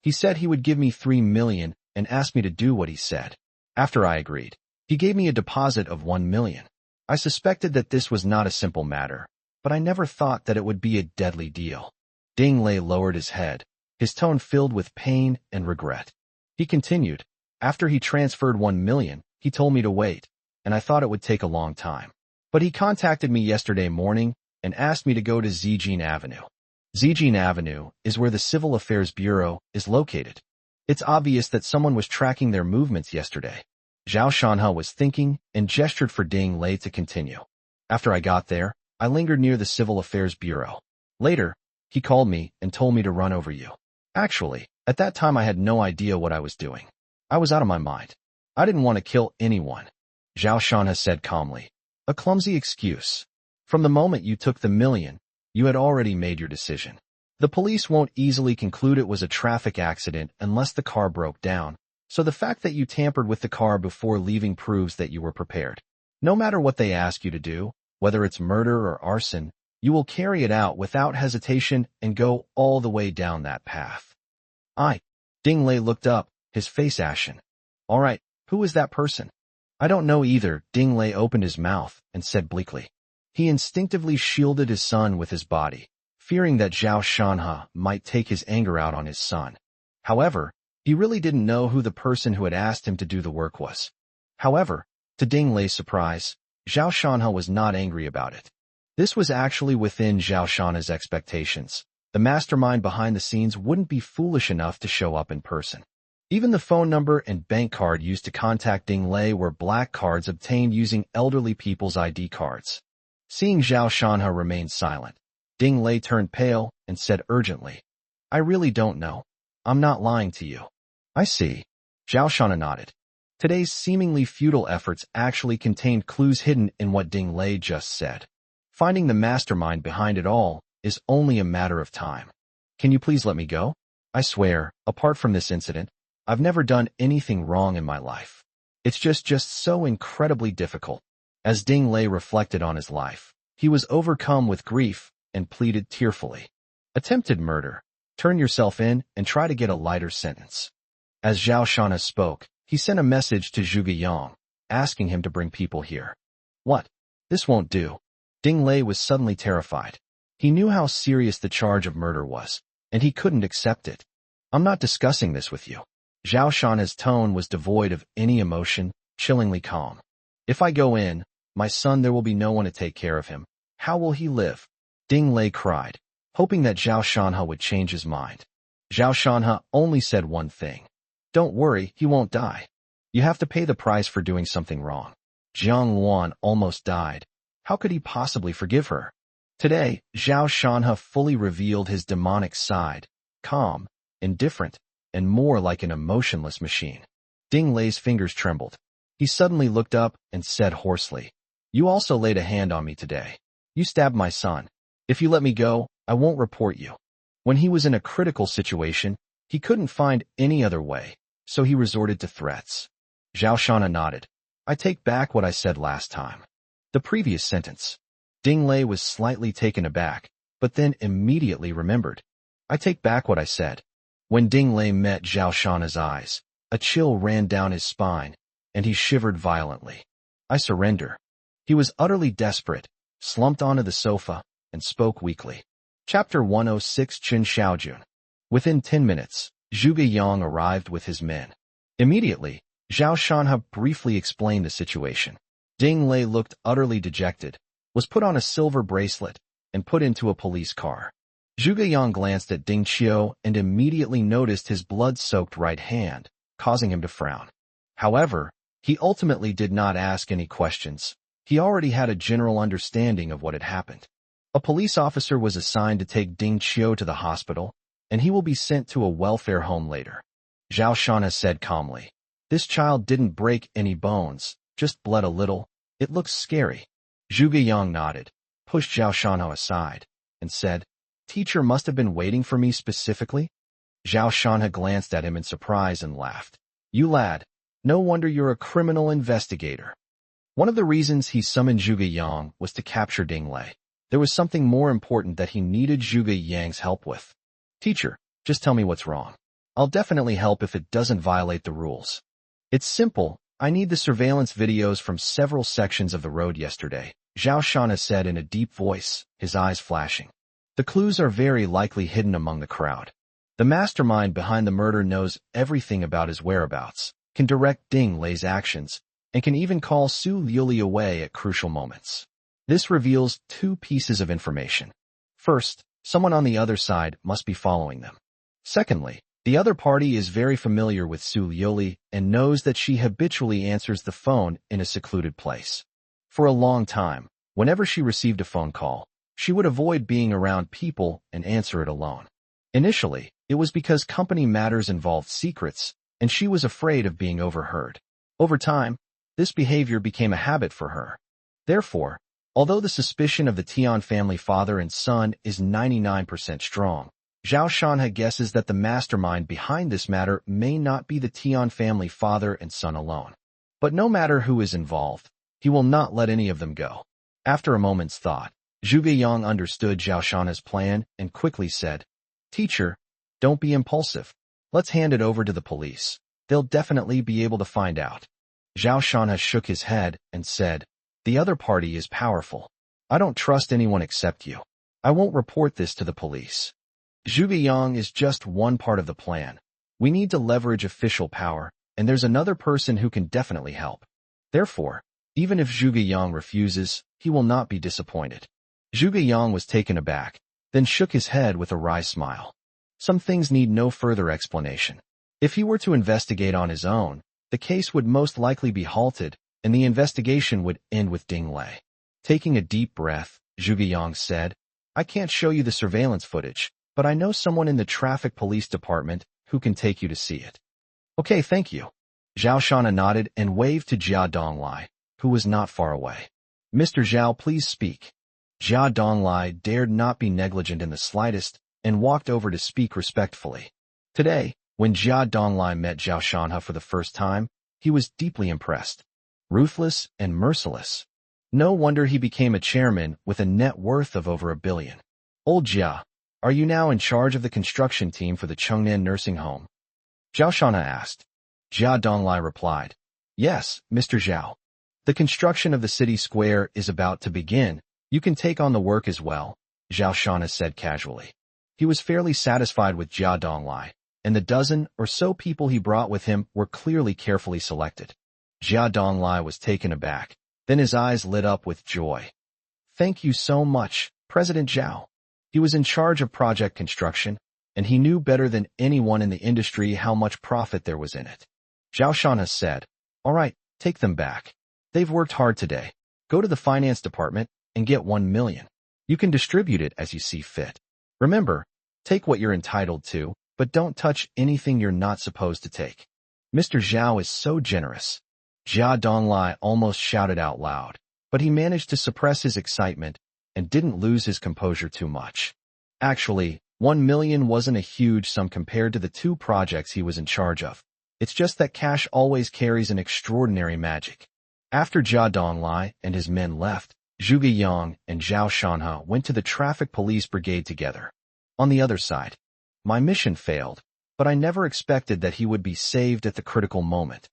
He said he would give me 3 million and asked me to do what he said. After I agreed, he gave me a deposit of 1 million. I suspected that this was not a simple matter, but I never thought that it would be a deadly deal. Ding Lei lowered his head, his tone filled with pain and regret. He continued, After he transferred 1 million, he told me to wait, and I thought it would take a long time. But he contacted me yesterday morning and asked me to go to Zijin Avenue. Zijin Avenue is where the Civil Affairs Bureau is located. It's obvious that someone was tracking their movements yesterday. Zhao Shanhe was thinking and gestured for Ding Lei to continue. After I got there, I lingered near the Civil Affairs Bureau. Later, he called me and told me to run over you. Actually, at that time I had no idea what I was doing. I was out of my mind. I didn't want to kill anyone. Zhao Shanhe said calmly. A clumsy excuse. From the moment you took the million, you had already made your decision. The police won't easily conclude it was a traffic accident unless the car broke down, so the fact that you tampered with the car before leaving proves that you were prepared. No matter what they ask you to do, whether it's murder or arson, you will carry it out without hesitation and go all the way down that path. Ding Lei looked up, his face ashen. All right, who is that person? I don't know either. Ding Lei opened his mouth and said bleakly. He instinctively shielded his son with his body, fearing that Zhao Shanhe might take his anger out on his son. However, he really didn't know who the person who had asked him to do the work was. However, to Ding Lei's surprise, Zhao Shanhe was not angry about it. This was actually within Zhao Shanhe's expectations. The mastermind behind the scenes wouldn't be foolish enough to show up in person. Even the phone number and bank card used to contact Ding Lei were black cards obtained using elderly people's ID cards. Seeing Zhao Shanhe remain silent, Ding Lei turned pale and said urgently, I really don't know. I'm not lying to you. I see. Zhao Shanhe nodded. Today's seemingly futile efforts actually contained clues hidden in what Ding Lei just said. Finding the mastermind behind it all is only a matter of time. Can you please let me go? I swear, apart from this incident, I've never done anything wrong in my life. It's just so incredibly difficult. As Ding Lei reflected on his life, he was overcome with grief and pleaded tearfully. Attempted murder. Turn yourself in and try to get a lighter sentence. As Zhao Shanhe spoke, he sent a message to Zhuge Yang, asking him to bring people here. What? This won't do. Ding Lei was suddenly terrified. He knew how serious the charge of murder was, and he couldn't accept it. I'm not discussing this with you. Zhao Shanhe's tone was devoid of any emotion, chillingly calm. If I go in, my son, there will be no one to take care of him. How will he live? Ding Lei cried, hoping that Zhao Shanhe would change his mind. Zhao Shanhe only said one thing. Don't worry, he won't die. You have to pay the price for doing something wrong. Jiang Luan almost died. How could he possibly forgive her? Today, Zhao Shanhe fully revealed his demonic side, calm, indifferent, and more like an emotionless machine. Ding Lei's fingers trembled. He suddenly looked up and said hoarsely, You also laid a hand on me today. You stabbed my son. If you let me go, I won't report you. When he was in a critical situation, he couldn't find any other way, so he resorted to threats. Zhao Shanhe nodded. I take back what I said last time. The previous sentence. Ding Lei was slightly taken aback, but then immediately remembered. I take back what I said. When Ding Lei met Zhao Shanhe's eyes, a chill ran down his spine, and he shivered violently. I surrender. He was utterly desperate, slumped onto the sofa, and spoke weakly. Chapter 106 Qin Xiaojun. Within 10 minutes, Zhuge Yang arrived with his men. Immediately, Zhao Shanhe briefly explained the situation. Ding Lei looked utterly dejected, was put on a silver bracelet, and put into a police car. Zhuge Yang glanced at Ding Qiu and immediately noticed his blood-soaked right hand, causing him to frown. However, he ultimately did not ask any questions. He already had a general understanding of what had happened. A police officer was assigned to take Ding Qiu to the hospital, and he will be sent to a welfare home later. Zhao Shanhe said calmly, This child didn't break any bones, just bled a little. It looks scary. Zhuge Yang nodded, pushed Zhao Shanhe aside, and said, Teacher must have been waiting for me specifically? Zhao Shanhe glanced at him in surprise and laughed. You lad, no wonder you're a criminal investigator. One of the reasons he summoned Zhuge Yang was to capture Ding Lei. There was something more important that he needed Zhuge Yang's help with. Teacher, just tell me what's wrong. I'll definitely help if it doesn't violate the rules. It's simple. I need the surveillance videos from several sections of the road yesterday, Zhao Shanhe said in a deep voice, his eyes flashing. The clues are very likely hidden among the crowd. The mastermind behind the murder knows everything about his whereabouts, can direct Ding Lei's actions, and can even call Su Liuli away at crucial moments. This reveals two pieces of information. First, someone on the other side must be following them. Secondly, the other party is very familiar with Su Liuli and knows that she habitually answers the phone in a secluded place. For a long time, whenever she received a phone call, she would avoid being around people and answer it alone. Initially, it was because company matters involved secrets, and she was afraid of being overheard. Over time, this behavior became a habit for her. Therefore, although the suspicion of the Tian family father and son is 99% strong, Zhao Shanhe guesses that the mastermind behind this matter may not be the Tian family father and son alone. But no matter who is involved, He will not let any of them go. After a moment's thought, Zhuge Yang understood Zhao Shanha's plan and quickly said, Teacher, don't be impulsive. Let's hand it over to the police. They'll definitely be able to find out. Zhao Shanha shook his head and said, The other party is powerful. I don't trust anyone except you. I won't report this to the police. Zhuge Yang is just one part of the plan. We need to leverage official power, and there's another person who can definitely help. Therefore, even if Zhuge Yang refuses, he will not be disappointed. Zhuge Yang was taken aback, then shook his head with a wry smile. Some things need no further explanation. If he were to investigate on his own, the case would most likely be halted, and the investigation would end with Ding Lei. Taking a deep breath, Zhuge Yang said, I can't show you the surveillance footage, but I know someone in the traffic police department who can take you to see it. Okay, thank you. Zhao Shanha nodded and waved to Jia Donglai, who was not far away. Mr. Zhao, please speak. Jia Donglai dared not be negligent in the slightest and walked over to speak respectfully. Today, when Jia Donglai met Zhao Shanha for the first time, he was deeply impressed. Ruthless and merciless. No wonder he became a chairman with a net worth of over $1 billion. Old Jia, are you now in charge of the construction team for the Chengnan nursing home? Zhao Shanha asked. Jia Donglai replied, Yes, Mr. Zhao. The construction of the city square is about to begin. You can take on the work as well, Zhao Shanha said casually. He was fairly satisfied with Jia Donglai, and the dozen or so people he brought with him were clearly carefully selected. Jia Donglai was taken aback. Then his eyes lit up with joy. Thank you so much, President Zhao. He was in charge of project construction, and he knew better than anyone in the industry how much profit there was in it. Zhao Shanha said, All right, take them back. They've worked hard today. Go to the finance department and get 1 million. You can distribute it as you see fit. Remember, take what you're entitled to, but don't touch anything you're not supposed to take. Mr. Zhao is so generous. Jia Donglai almost shouted out loud, but he managed to suppress his excitement and didn't lose his composure too much. Actually, 1 million wasn't a huge sum compared to the 2 projects he was in charge of. It's just that cash always carries an extraordinary magic. After Jia Donglai and his men left, Zhuge Yang and Zhao Shanha went to the traffic police brigade together. On the other side, my mission failed, but I never expected that he would be saved at the critical moment.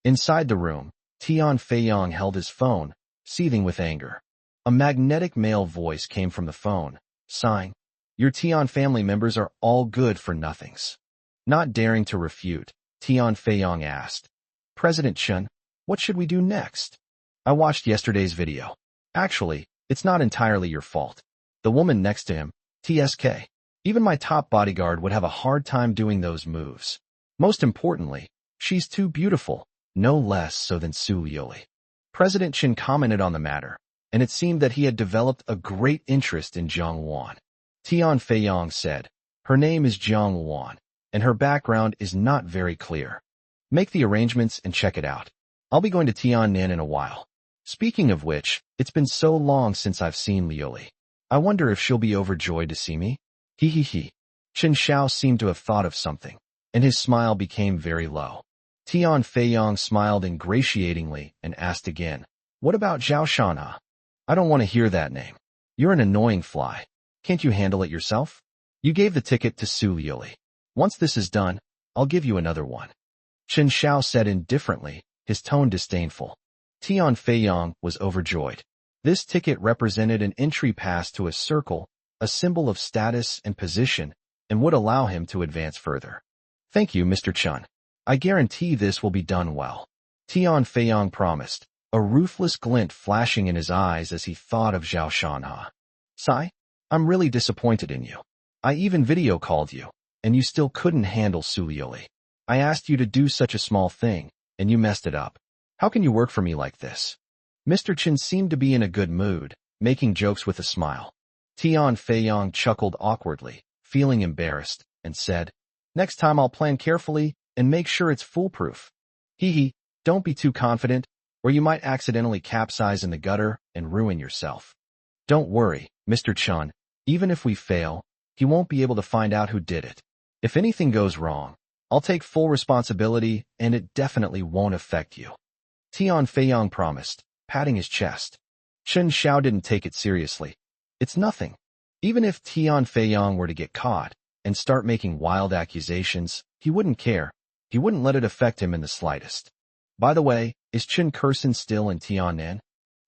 Inside the room, Tian Feiyong held his phone, seething with anger. A magnetic male voice came from the phone, sighing, Your Tian family members are all good for nothings. Not daring to refute, Tian Feiyong asked, President Chen, what should we do next? I watched yesterday's video. Actually, it's not entirely your fault. The woman next to him, TSK. Even my top bodyguard would have a hard time doing those moves. Most importantly, she's too beautiful. No less so than Su Liuli. President Chen commented on the matter, and it seemed that he had developed a great interest in Jiang Wan. Tian Feiyong said, Her name is Jiang Wan, and her background is not very clear. Make the arrangements and check it out. I'll be going to Tiannan in a while. Speaking of which, it's been so long since I've seen Liuli. I wonder if she'll be overjoyed to see me? He. Chen Xiao seemed to have thought of something, and his smile became very low. Tian Feiyong smiled ingratiatingly and asked again, What about Zhao Shanha? I don't want to hear that name. You're an annoying fly. Can't you handle it yourself? You gave the ticket to Su Liuli. Once this is done, I'll give you another one. Chen Xiao said indifferently, his tone disdainful. Tian Feiyong was overjoyed. This ticket represented an entry pass to a circle, a symbol of status and position, and would allow him to advance further. Thank you, Mr. Chen. I guarantee this will be done well. Tian Feiyong promised, a ruthless glint flashing in his eyes as he thought of Zhao Shanha. Sai, I'm really disappointed in you. I even video called you, and you still couldn't handle Su Liuli. I asked you to do such a small thing, and you messed it up. How can you work for me like this? Mr. Chen seemed to be in a good mood, making jokes with a smile. Tian Feiyong chuckled awkwardly, feeling embarrassed, and said, Next time I'll plan carefully and make sure it's foolproof. Don't be too confident, or you might accidentally capsize in the gutter and ruin yourself. Don't worry, Mr. Chen, even if we fail, he won't be able to find out who did it. If anything goes wrong, I'll take full responsibility and it definitely won't affect you. Tian Feiyong promised, patting his chest. Chen Xiao didn't take it seriously. It's nothing. Even if Tian Feiyang were to get caught and start making wild accusations, he wouldn't care. He wouldn't let it affect him in the slightest. By the way, is Chen Kursen still in Tiannan?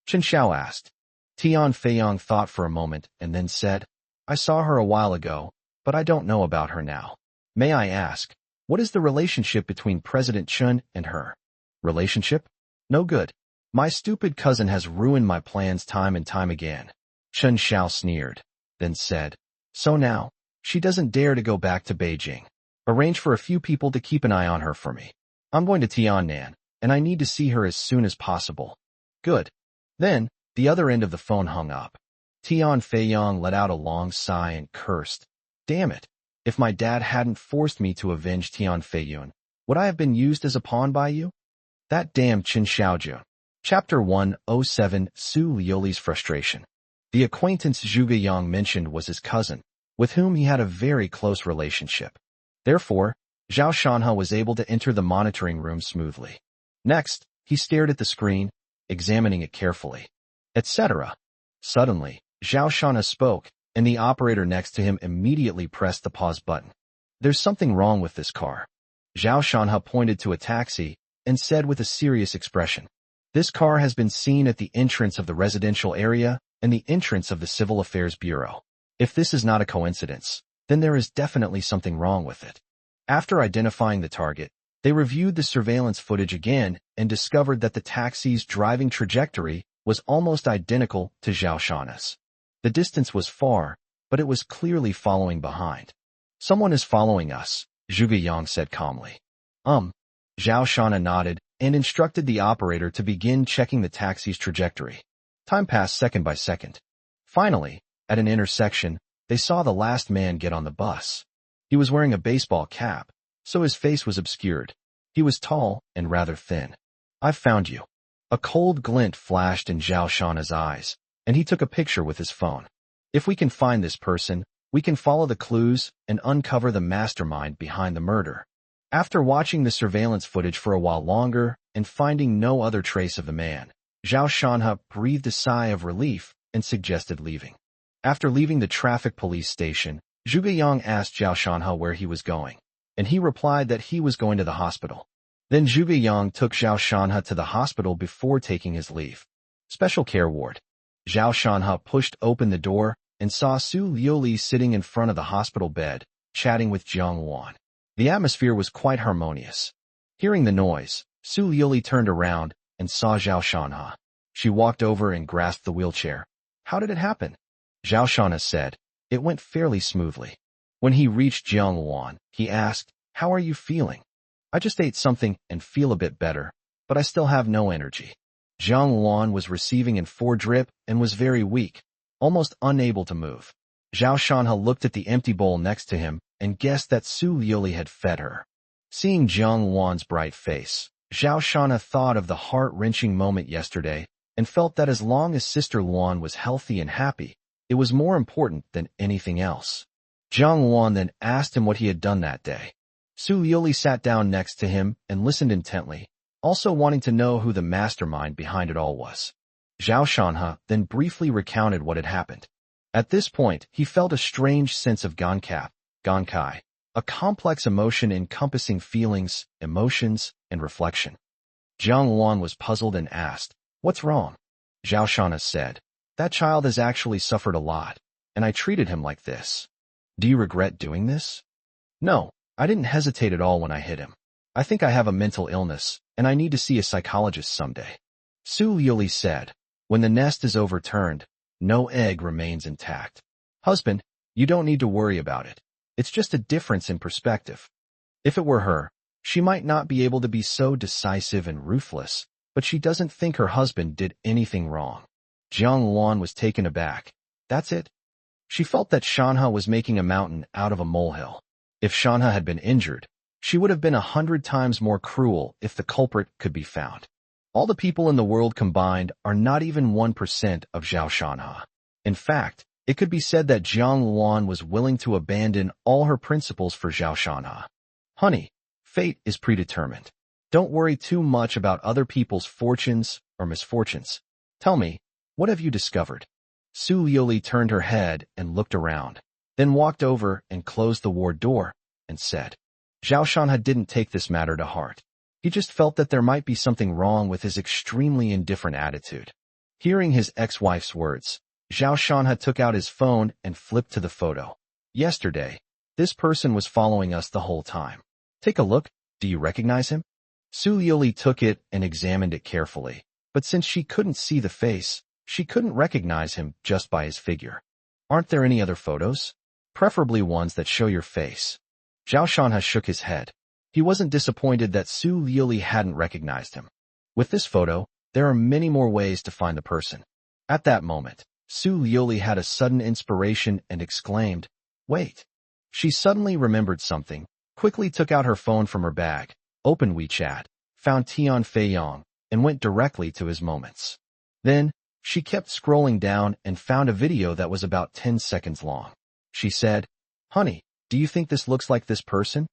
Chen Xiao asked. Tian Feiyang thought for a moment and then said, I saw her a while ago, but I don't know about her now. May I ask, what is the relationship between President Chen and her? Relationship? No good. My stupid cousin has ruined my plans time and time again. Chen Xiao sneered, then said, so now, she doesn't dare to go back to Beijing. Arrange for a few people to keep an eye on her for me. I'm going to Tiannan, and I need to see her as soon as possible. Good. Then, the other end of the phone hung up. Tian Feiyang let out a long sigh and cursed. Damn it. If my dad hadn't forced me to avenge Tian Feiyun, would I have been used as a pawn by you? That damn Qin Xiaojun. Chapter 107 Su Liuli's Frustration. The acquaintance Zhuge Yang mentioned was his cousin, with whom he had a very close relationship. Therefore, Zhao Shanhe was able to enter the monitoring room smoothly. Next, he stared at the screen, examining it carefully, etc. Suddenly, Zhao Shanhe spoke, and the operator next to him immediately pressed the pause button. There's something wrong with this car. Zhao Shanhe pointed to a taxi and said with a serious expression, this car has been seen at the entrance of the residential area and the entrance of the Civil Affairs Bureau. If this is not a coincidence, then there is definitely something wrong with it. After identifying the target, they reviewed the surveillance footage again and discovered that the taxi's driving trajectory was almost identical to Zhao Shanhe's. The distance was far, but it was clearly following behind. Someone is following us, Zhuge Yang said calmly. Zhao Shanhe nodded and instructed the operator to begin checking the taxi's trajectory. Time passed second by second. Finally, at an intersection, they saw the last man get on the bus. He was wearing a baseball cap, so his face was obscured. He was tall and rather thin. I've found you. A cold glint flashed in Zhao Shanhe's eyes, and he took a picture with his phone. If we can find this person, we can follow the clues and uncover the mastermind behind the murder. After watching the surveillance footage for a while longer and finding no other trace of the man, Zhao Shanhe breathed a sigh of relief and suggested leaving. After leaving the traffic police station, Zhuge Yang asked Zhao Shanhe where he was going, and he replied that he was going to the hospital. Then Zhuge Yang took Zhao Shanhe to the hospital before taking his leave. Special care ward. Zhao Shanhe pushed open the door and saw Su Liuli sitting in front of the hospital bed, chatting with Jiang Wan. The atmosphere was quite harmonious. Hearing the noise, Su Liuli turned around and saw Zhao Shanhe. She walked over and grasped the wheelchair. How did it happen? Zhao Shanhe said, it went fairly smoothly. When he reached Jiang Wan, he asked, how are you feeling? I just ate something and feel a bit better, but I still have no energy. Jiang Wan was receiving in 4 drip and was very weak, almost unable to move. Zhao Shanhe looked at the empty bowl next to him and guessed that Su Liuli had fed her. Seeing Jiang Wan's bright face, Zhao Shanhe thought of the heart-wrenching moment yesterday and felt that as long as Sister Luan was healthy and happy, it was more important than anything else. Jiang Wan then asked him what he had done that day. Su Liuli sat down next to him and listened intently, also wanting to know who the mastermind behind it all was. Zhao Shanhe then briefly recounted what had happened. At this point, he felt a strange sense of Gankai, a complex emotion encompassing feelings, emotions, and reflection. Jiang Wan was puzzled and asked, what's wrong? Zhao Shanhe said, that child has actually suffered a lot, and I treated him like this. Do you regret doing this? No, I didn't hesitate at all when I hit him. I think I have a mental illness, and I need to see a psychologist someday. Su Liuli said, when the nest is overturned, no egg remains intact. Husband, you don't need to worry about it. It's just a difference in perspective. If it were her, she might not be able to be so decisive and ruthless, but she doesn't think her husband did anything wrong. Jiang Wan was taken aback. That's it? She felt that Shanhe was making a mountain out of a molehill. If Shanhe had been injured, she would have been 100 times more cruel if the culprit could be found. All the people in the world combined are not even 1% of Zhao Shanhe. In fact, it could be said that Jiang Wan was willing to abandon all her principles for Zhao Shanhe. Honey, fate is predetermined. Don't worry too much about other people's fortunes or misfortunes. Tell me, what have you discovered? Su Liuli turned her head and looked around, then walked over and closed the ward door and said, Zhao Shanha didn't take this matter to heart. He just felt that there might be something wrong with his extremely indifferent attitude. Hearing his ex-wife's words, Zhao Shanha took out his phone and flipped to the photo. Yesterday, this person was following us the whole time. Take a look. Do you recognize him? Su Liuli took it and examined it carefully, but since she couldn't see the face, she couldn't recognize him just by his figure. Aren't there any other photos? Preferably ones that show your face. Zhao Shanha shook his head. He wasn't disappointed that Su Liuli hadn't recognized him. With this photo, there are many more ways to find the person. At that moment, Su Liuli had a sudden inspiration and exclaimed, Wait. She suddenly remembered something, quickly took out her phone from her bag, opened WeChat, found Tian Feiyong, and went directly to his moments. Then, she kept scrolling down and found a video that was about 10 seconds long. She said, Honey, do you think this looks like this person?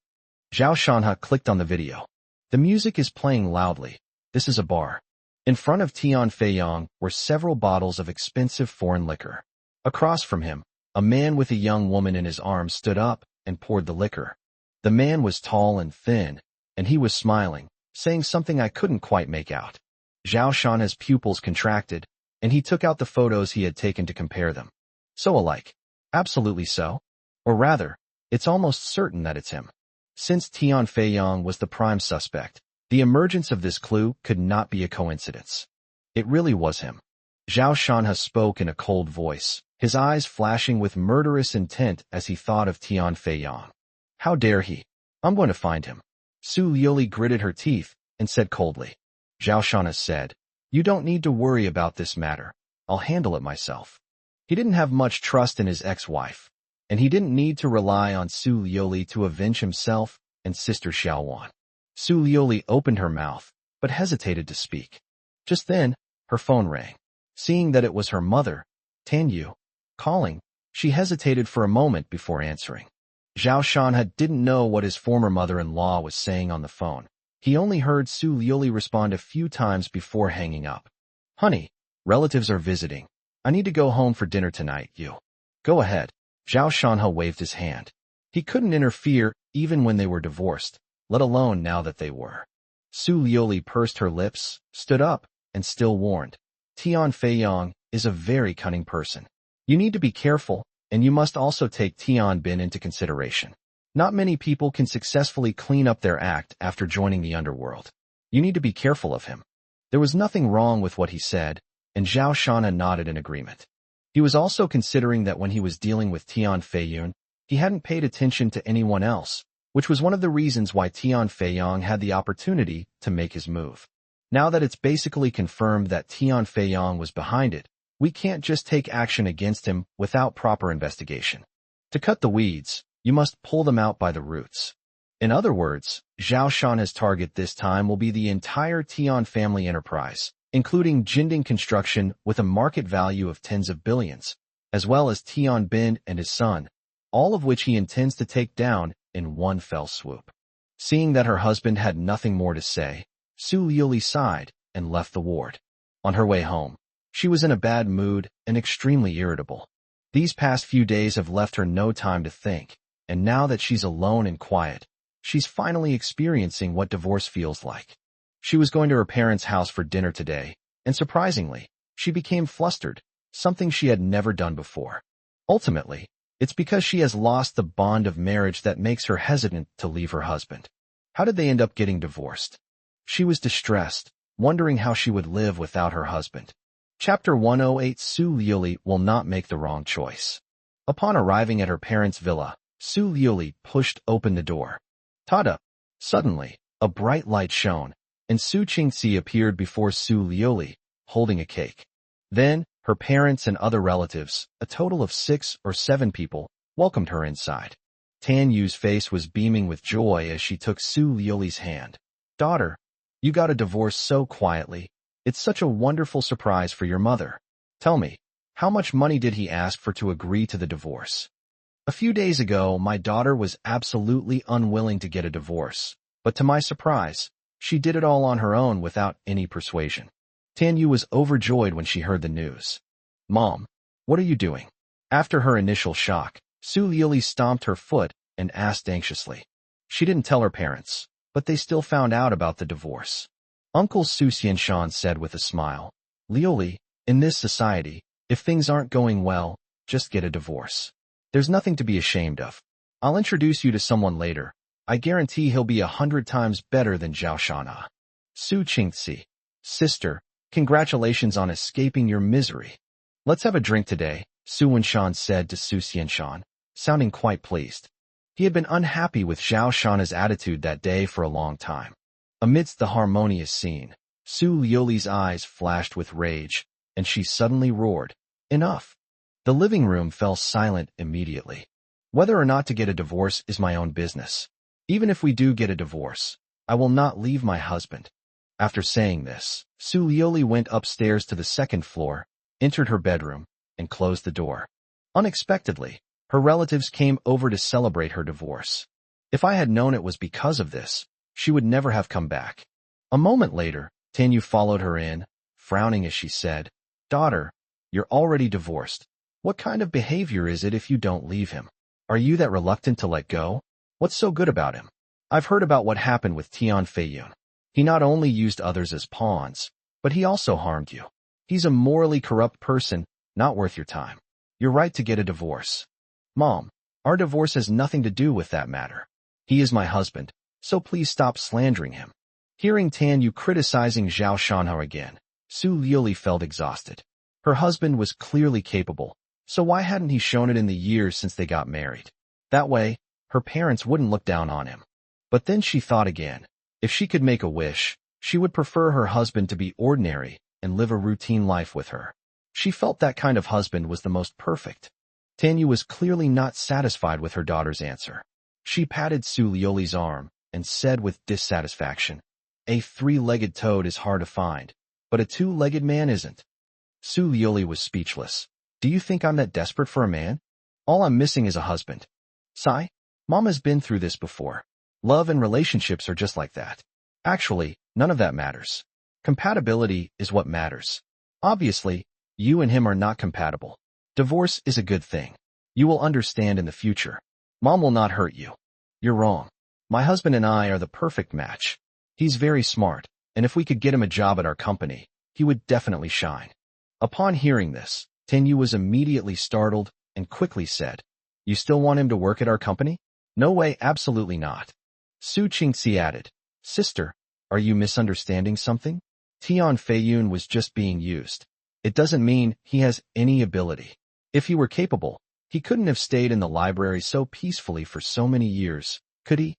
Zhao Shanha clicked on the video. The music is playing loudly. This is a bar. In front of Tian Feiyong were several bottles of expensive foreign liquor. Across from him, a man with a young woman in his arms stood up and poured the liquor. The man was tall and thin, and he was smiling, saying something I couldn't quite make out. Zhao Shanha's pupils contracted, and he took out the photos he had taken to compare them. So alike. Absolutely so. Or rather, it's almost certain that it's him. Since Tian Feiyong was the prime suspect, the emergence of this clue could not be a coincidence. It really was him. Zhao Shanha spoke in a cold voice, his eyes flashing with murderous intent as he thought of Tian Feiyong. How dare he? I'm going to find him. Su Liuli gritted her teeth and said coldly. Zhao Shanha said, You don't need to worry about this matter. I'll handle it myself. He didn't have much trust in his ex-wife, and he didn't need to rely on Su Liuli to avenge himself and Sister Xiaowan. Su Liuli opened her mouth, but hesitated to speak. Just then, her phone rang. Seeing that it was her mother, Tan Yu, calling, she hesitated for a moment before answering. Zhao Shanha didn't know what his former mother-in-law was saying on the phone. He only heard Su Liuli respond a few times before hanging up. Honey, relatives are visiting. I need to go home for dinner tonight, you. Go ahead. Zhao Shanha waved his hand. He couldn't interfere even when they were divorced, let alone now that they were. Su Liuli pursed her lips, stood up, and still warned. Tian Feiyong is a very cunning person. You need to be careful, and you must also take Tian Bin into consideration. Not many people can successfully clean up their act after joining the underworld. You need to be careful of him. There was nothing wrong with what he said, and Zhao Shanha nodded in agreement. He was also considering that when he was dealing with Tian Feiyun, he hadn't paid attention to anyone else, which was one of the reasons why Tian Feiyong had the opportunity to make his move. Now that it's basically confirmed that Tian Feiyong was behind it, we can't just take action against him without proper investigation. To cut the weeds, you must pull them out by the roots. In other words, Zhao Shanha's target this time will be the entire Tian family enterprise, including Jinding Construction with a market value of tens of billions, as well as Tian Bin and his son, all of which he intends to take down in one fell swoop. Seeing that her husband had nothing more to say, Su Liuli sighed and left the ward. On her way home, she was in a bad mood and extremely irritable. These past few days have left her no time to think, and now that she's alone and quiet, she's finally experiencing what divorce feels like. She was going to her parents' house for dinner today, and surprisingly, she became flustered, something she had never done before. Ultimately, it's because she has lost the bond of marriage that makes her hesitant to leave her husband. How did they end up getting divorced? She was distressed, wondering how she would live without her husband. Chapter 108 Su Liuli will not make the wrong choice. Upon arriving at her parents' villa, Su Liuli pushed open the door. Tada! Suddenly, a bright light shone, and Su Qingxi appeared before Su Liuli, holding a cake. Then, her parents and other relatives, a total of 6 or 7 people, welcomed her inside. Tan Yu's face was beaming with joy as she took Su Liuli's hand. Daughter, you got a divorce so quietly. It's such a wonderful surprise for your mother. Tell me, how much money did he ask for to agree to the divorce? A few days ago, my daughter was absolutely unwilling to get a divorce, but to my surprise, she did it all on her own without any persuasion. Tanyu was overjoyed when she heard the news. Mom, what are you doing? After her initial shock, Su Liuli stomped her foot and asked anxiously. She didn't tell her parents, but they still found out about the divorce. Uncle Su Xianshan said with a smile, Liuli, in this society, if things aren't going well, just get a divorce. There's nothing to be ashamed of. I'll introduce you to someone later. I guarantee he'll be 100 times better than Zhao Shana. Su Qingxi, sister, congratulations on escaping your misery. Let's have a drink today, Su Wenshan said to Su Xianshan, sounding quite pleased. He had been unhappy with Zhao Shana's attitude that day for a long time. Amidst the harmonious scene, Su Liuli's eyes flashed with rage, and she suddenly roared, Enough! The living room fell silent immediately. Whether or not to get a divorce is my own business. Even if we do get a divorce, I will not leave my husband. After saying this, Su Liuli went upstairs to the second floor, entered her bedroom, and closed the door. Unexpectedly, her relatives came over to celebrate her divorce. If I had known it was because of this, she would never have come back. A moment later, Tanyu followed her in, frowning as she said, Daughter, you're already divorced. What kind of behavior is it if you don't leave him? Are you that reluctant to let go? What's so good about him? I've heard about what happened with Tian Feiyun. He not only used others as pawns, but he also harmed you. He's a morally corrupt person, not worth your time. You're right to get a divorce. Mom, our divorce has nothing to do with that matter. He is my husband, so please stop slandering him. Hearing Tanyu criticizing Zhao Shanhao again, Su Liuli felt exhausted. Her husband was clearly capable, so why hadn't he shown it in the years since they got married? That way, her parents wouldn't look down on him. But then she thought again. If she could make a wish, she would prefer her husband to be ordinary and live a routine life with her. She felt that kind of husband was the most perfect. Tanyu was clearly not satisfied with her daughter's answer. She patted Su Liuli's arm and said with dissatisfaction, A three-legged toad is hard to find, but a two-legged man isn't. Su Liuli was speechless. Do you think I'm that desperate for a man? All I'm missing is a husband. Sigh, Mom has been through this before. Love and relationships are just like that. Actually, none of that matters. Compatibility is what matters. Obviously, you and him are not compatible. Divorce is a good thing. You will understand in the future. Mom will not hurt you. You're wrong. My husband and I are the perfect match. He's very smart, and if we could get him a job at our company, he would definitely shine. Upon hearing this, Tanyu was immediately startled and quickly said, You still want him to work at our company? No way, absolutely not. Su Qingxi added, Sister, are you misunderstanding something? Tian Feiyun was just being used. It doesn't mean he has any ability. If he were capable, he couldn't have stayed in the library so peacefully for so many years, could he?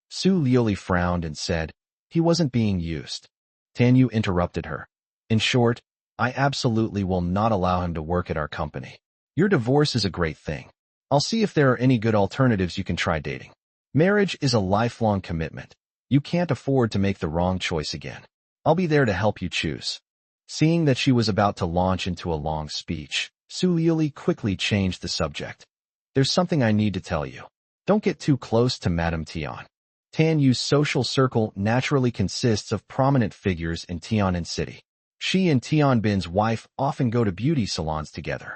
Su Liuli frowned and said, He wasn't being used. Tanyu interrupted her. In short, I absolutely will not allow him to work at our company. Your divorce is a great thing. I'll see if there are any good alternatives you can try dating. Marriage is a lifelong commitment. You can't afford to make the wrong choice again. I'll be there to help you choose. Seeing that she was about to launch into a long speech, Su Liuli quickly changed the subject. There's something I need to tell you. Don't get too close to Madame Tian. Tanyu's social circle naturally consists of prominent figures in Tianan City. She and Tian Bin's wife often go to beauty salons together.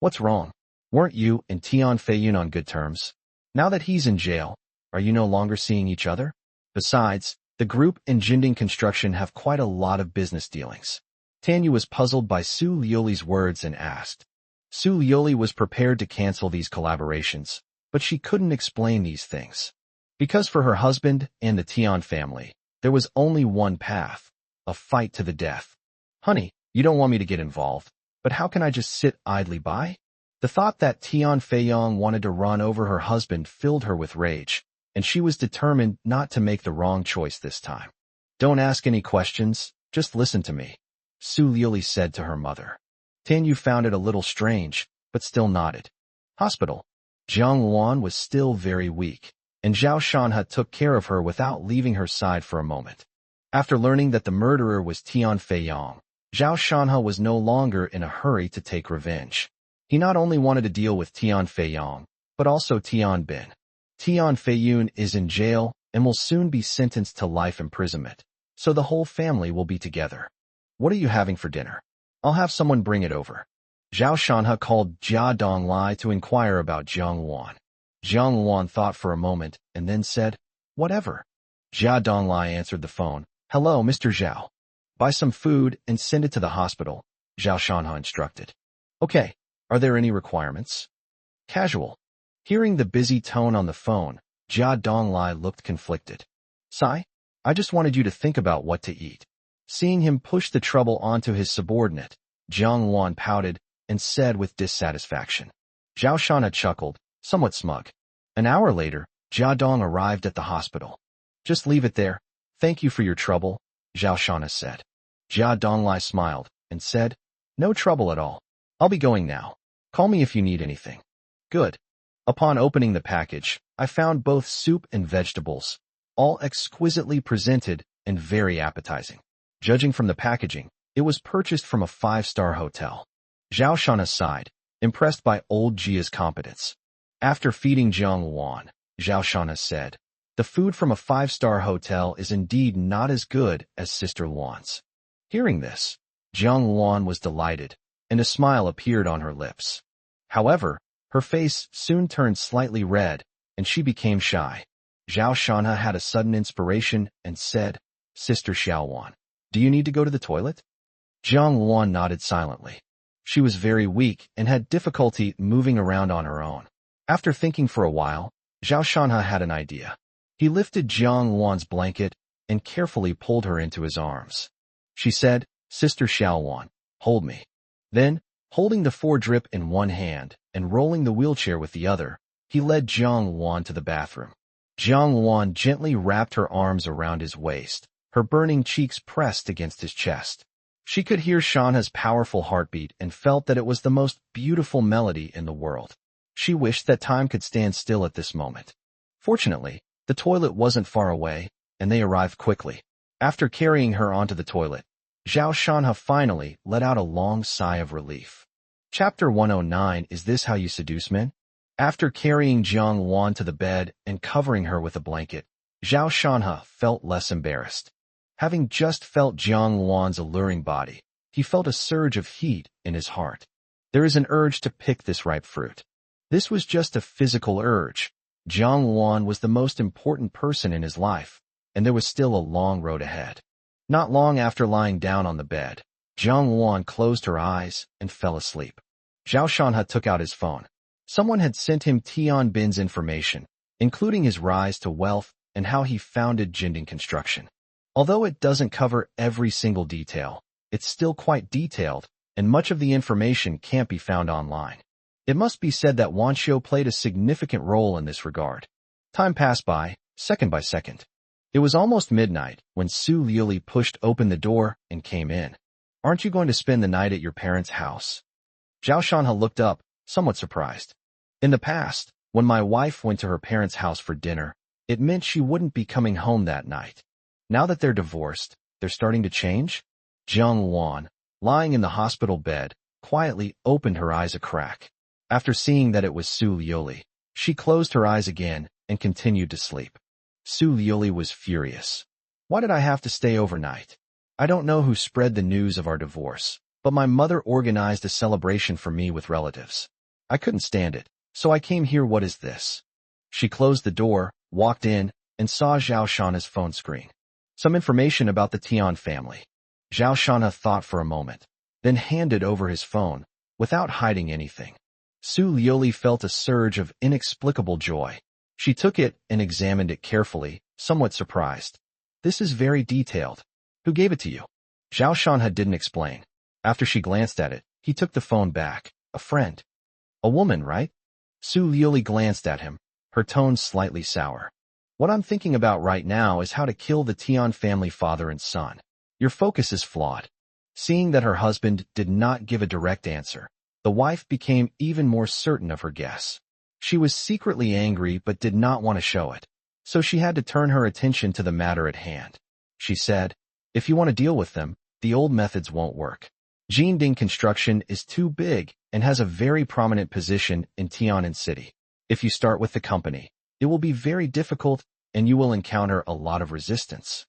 What's wrong? Weren't you and Tian Feiyun on good terms? Now that he's in jail, are you no longer seeing each other? Besides, the group and Jinding Construction have quite a lot of business dealings. Tanyu was puzzled by Su Liuli's words and asked. Su Liuli was prepared to cancel these collaborations, but she couldn't explain these things. Because for her husband and the Tian family, there was only one path, a fight to the death. Honey, you don't want me to get involved, but how can I just sit idly by? The thought that Tian Feiyong wanted to run over her husband filled her with rage, and she was determined not to make the wrong choice this time. Don't ask any questions, just listen to me, Su Liuli said to her mother. Tanyu found it a little strange, but still nodded. Hospital. Jiang Luan was still very weak, and Zhao Shanhe took care of her without leaving her side for a moment. After learning that the murderer was Tian Feiyong, Zhao Shanhe was no longer in a hurry to take revenge. He not only wanted to deal with Tian Feiyong, but also Tian Bin. Tian Feiyun is in jail and will soon be sentenced to life imprisonment, so the whole family will be together. What are you having for dinner? I'll have someone bring it over. Zhao Shanhe called Jia Donglai to inquire about Jiang Wan. Jiang Wan thought for a moment and then said, "Whatever." Jia Donglai answered the phone. "Hello, Mr. Zhao. Buy some food and send it to the hospital," Zhao Shanhe instructed. "Okay, are there any requirements?" Casual. Hearing the busy tone on the phone, Jia Donglai looked conflicted. "Sai, I just wanted you to think about what to eat." Seeing him push the trouble onto his subordinate, Jiang Wan pouted and said with dissatisfaction. Zhao Shanhe chuckled, somewhat smug. An hour later, Jia Dong arrived at the hospital. "Just leave it there. Thank you for your trouble," Zhao Shanhe said. Jia Donglai smiled and said, "No trouble at all. I'll be going now. Call me if you need anything." "Good." Upon opening the package, I found both soup and vegetables, all exquisitely presented and very appetizing. Judging from the packaging, it was purchased from a 5-star hotel. Zhao Shanhe sighed, impressed by old Jia's competence. After feeding Jiang Wan, Zhao Shanhe said, "The food from a 5-star hotel is indeed not as good as Sister Luan's." Hearing this, Jiang Wan was delighted, and a smile appeared on her lips. However, her face soon turned slightly red, and she became shy. Zhao Shanhe had a sudden inspiration and said, "Sister Xiaowan, do you need to go to the toilet?" Jiang Wan nodded silently. She was very weak and had difficulty moving around on her own. After thinking for a while, Zhao Shanhe had an idea. He lifted Jiang Wan's blanket and carefully pulled her into his arms. She said, "Sister Xiaowan, hold me." Then, holding the 4-drip in one hand and rolling the wheelchair with the other, he led Jiang Wan to the bathroom. Jiang Wan gently wrapped her arms around his waist, her burning cheeks pressed against his chest. She could hear Shanhe's powerful heartbeat and felt that it was the most beautiful melody in the world. She wished that time could stand still at this moment. Fortunately, the toilet wasn't far away, and they arrived quickly. After carrying her onto the toilet, Zhao Shanhe finally let out a long sigh of relief. Chapter 109. Is this how you seduce men? After carrying Jiang Wan to the bed and covering her with a blanket, Zhao Shanhe felt less embarrassed. Having just felt Jiang Wan's alluring body, he felt a surge of heat in his heart. There is an urge to pick this ripe fruit. This was just a physical urge. Jiang Wan was the most important person in his life, and there was still a long road ahead. Not long after lying down on the bed, Jiang Wan closed her eyes and fell asleep. Zhao Shanhe took out his phone. Someone had sent him Tian Bin's information, including his rise to wealth and how he founded Jinding Construction. Although it doesn't cover every single detail, it's still quite detailed, and much of the information can't be found online. It must be said that Wanxiu played a significant role in this regard. Time passed by, second by second. It was almost midnight when Su Liuli pushed open the door and came in. "Aren't you going to spend the night at your parents' house?" Zhao Shanhe looked up, somewhat surprised. "In the past, when my wife went to her parents' house for dinner, it meant she wouldn't be coming home that night. Now that they're divorced, they're starting to change?" Jiang Wan, lying in the hospital bed, quietly opened her eyes a crack. After seeing that it was Su Liuli, she closed her eyes again and continued to sleep. Su Liuli was furious. "Why did I have to stay overnight? I don't know who spread the news of our divorce, but my mother organized a celebration for me with relatives. I couldn't stand it, so I came here. What is this?" She closed the door, walked in, and saw Zhao Shanhe's phone screen. Some information about the Tian family. Zhao Shanhe thought for a moment, then handed over his phone, without hiding anything. Su Liuli felt a surge of inexplicable joy. She took it and examined it carefully, somewhat surprised. "This is very detailed. Who gave it to you?" Zhao Shanhe didn't explain. After she glanced at it, he took the phone back. "A friend." "A woman, right?" Su Liuli glanced at him, her tone slightly sour. "What I'm thinking about right now is how to kill the Tian family father and son. Your focus is flawed." Seeing that her husband did not give a direct answer, the wife became even more certain of her guess. She was secretly angry but did not want to show it, so she had to turn her attention to the matter at hand. She said, "If you want to deal with them, the old methods won't work. Jinding Construction is too big and has a very prominent position in Tianan City. If you start with the company, it will be very difficult and you will encounter a lot of resistance.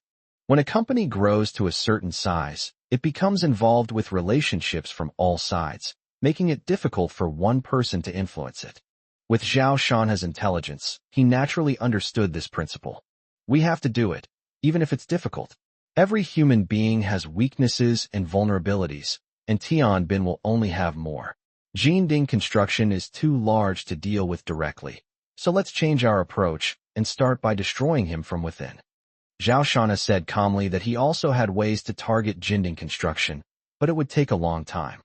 When a company grows to a certain size, It becomes involved with relationships from all sides, making it difficult for one person to influence it. With Zhao Shanha's intelligence, he naturally understood this principle. We have to do it, even if it's difficult. Every human being has weaknesses and vulnerabilities, and Tianbin will only have more. Jinding construction is too large to deal with directly, so let's change our approach and start by destroying him from within. Zhao Shanha said calmly that he also had ways to target Jinding construction, but it would take a long time.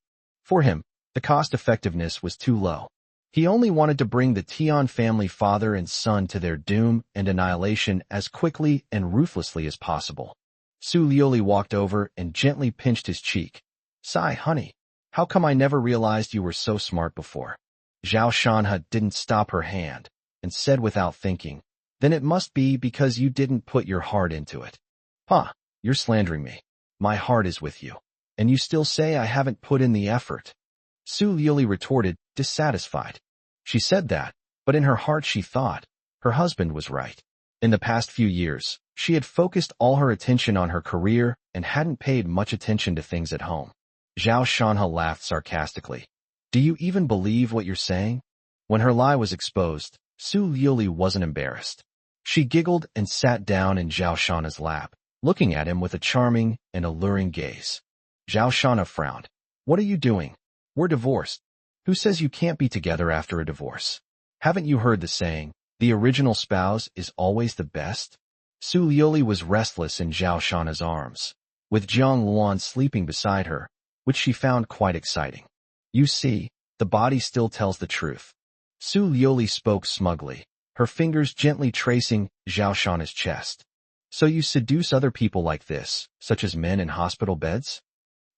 For him, the cost-effectiveness was too low. He only wanted to bring the Tian family father and son to their doom and annihilation as quickly and ruthlessly as possible. Su Liuli walked over and gently pinched his cheek. "Sigh, honey. How come I never realized you were so smart before?" Zhao Shanha didn't stop her hand and said without thinking, "Then it must be because you didn't put your heart into it." "Huh, you're slandering me. My heart is with you. And you still say I haven't put in the effort." Su Liuli retorted, dissatisfied. She said that, but in her heart she thought her husband was right. In the past few years, she had focused all her attention on her career and hadn't paid much attention to things at home. Zhao Shanha laughed sarcastically. "Do you even believe what you're saying?" When her lie was exposed, Su Liuli wasn't embarrassed. She giggled and sat down in Zhao Shanha's lap, looking at him with a charming and alluring gaze. Zhao Shanha frowned. "What are you doing? We're divorced. Who says you can't be together after a divorce? Haven't you heard the saying, the original spouse is always the best?" Su Liuli was restless in Zhao Shanha's arms, with Jiang Luan sleeping beside her, which she found quite exciting. "You see, the body still tells the truth." Su Liuli spoke smugly, her fingers gently tracing Zhao Shanha's chest. "So you seduce other people like this, such as men in hospital beds?"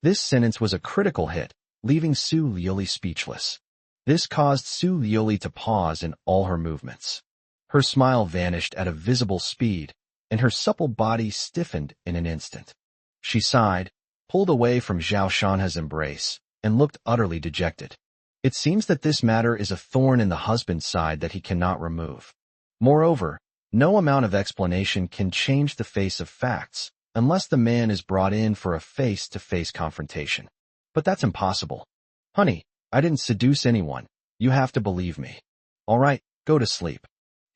This sentence was a critical hit, leaving Su Liuli speechless. This caused Su Liuli to pause in all her movements. Her smile vanished at a visible speed, and her supple body stiffened in an instant. She sighed, pulled away from Zhao Shanha's embrace, and looked utterly dejected. It seems that this matter is a thorn in the husband's side that he cannot remove. Moreover, no amount of explanation can change the face of facts, unless the man is brought in for a face-to-face confrontation. But that's impossible. "Honey, I didn't seduce anyone. You have to believe me." "All right, go to sleep."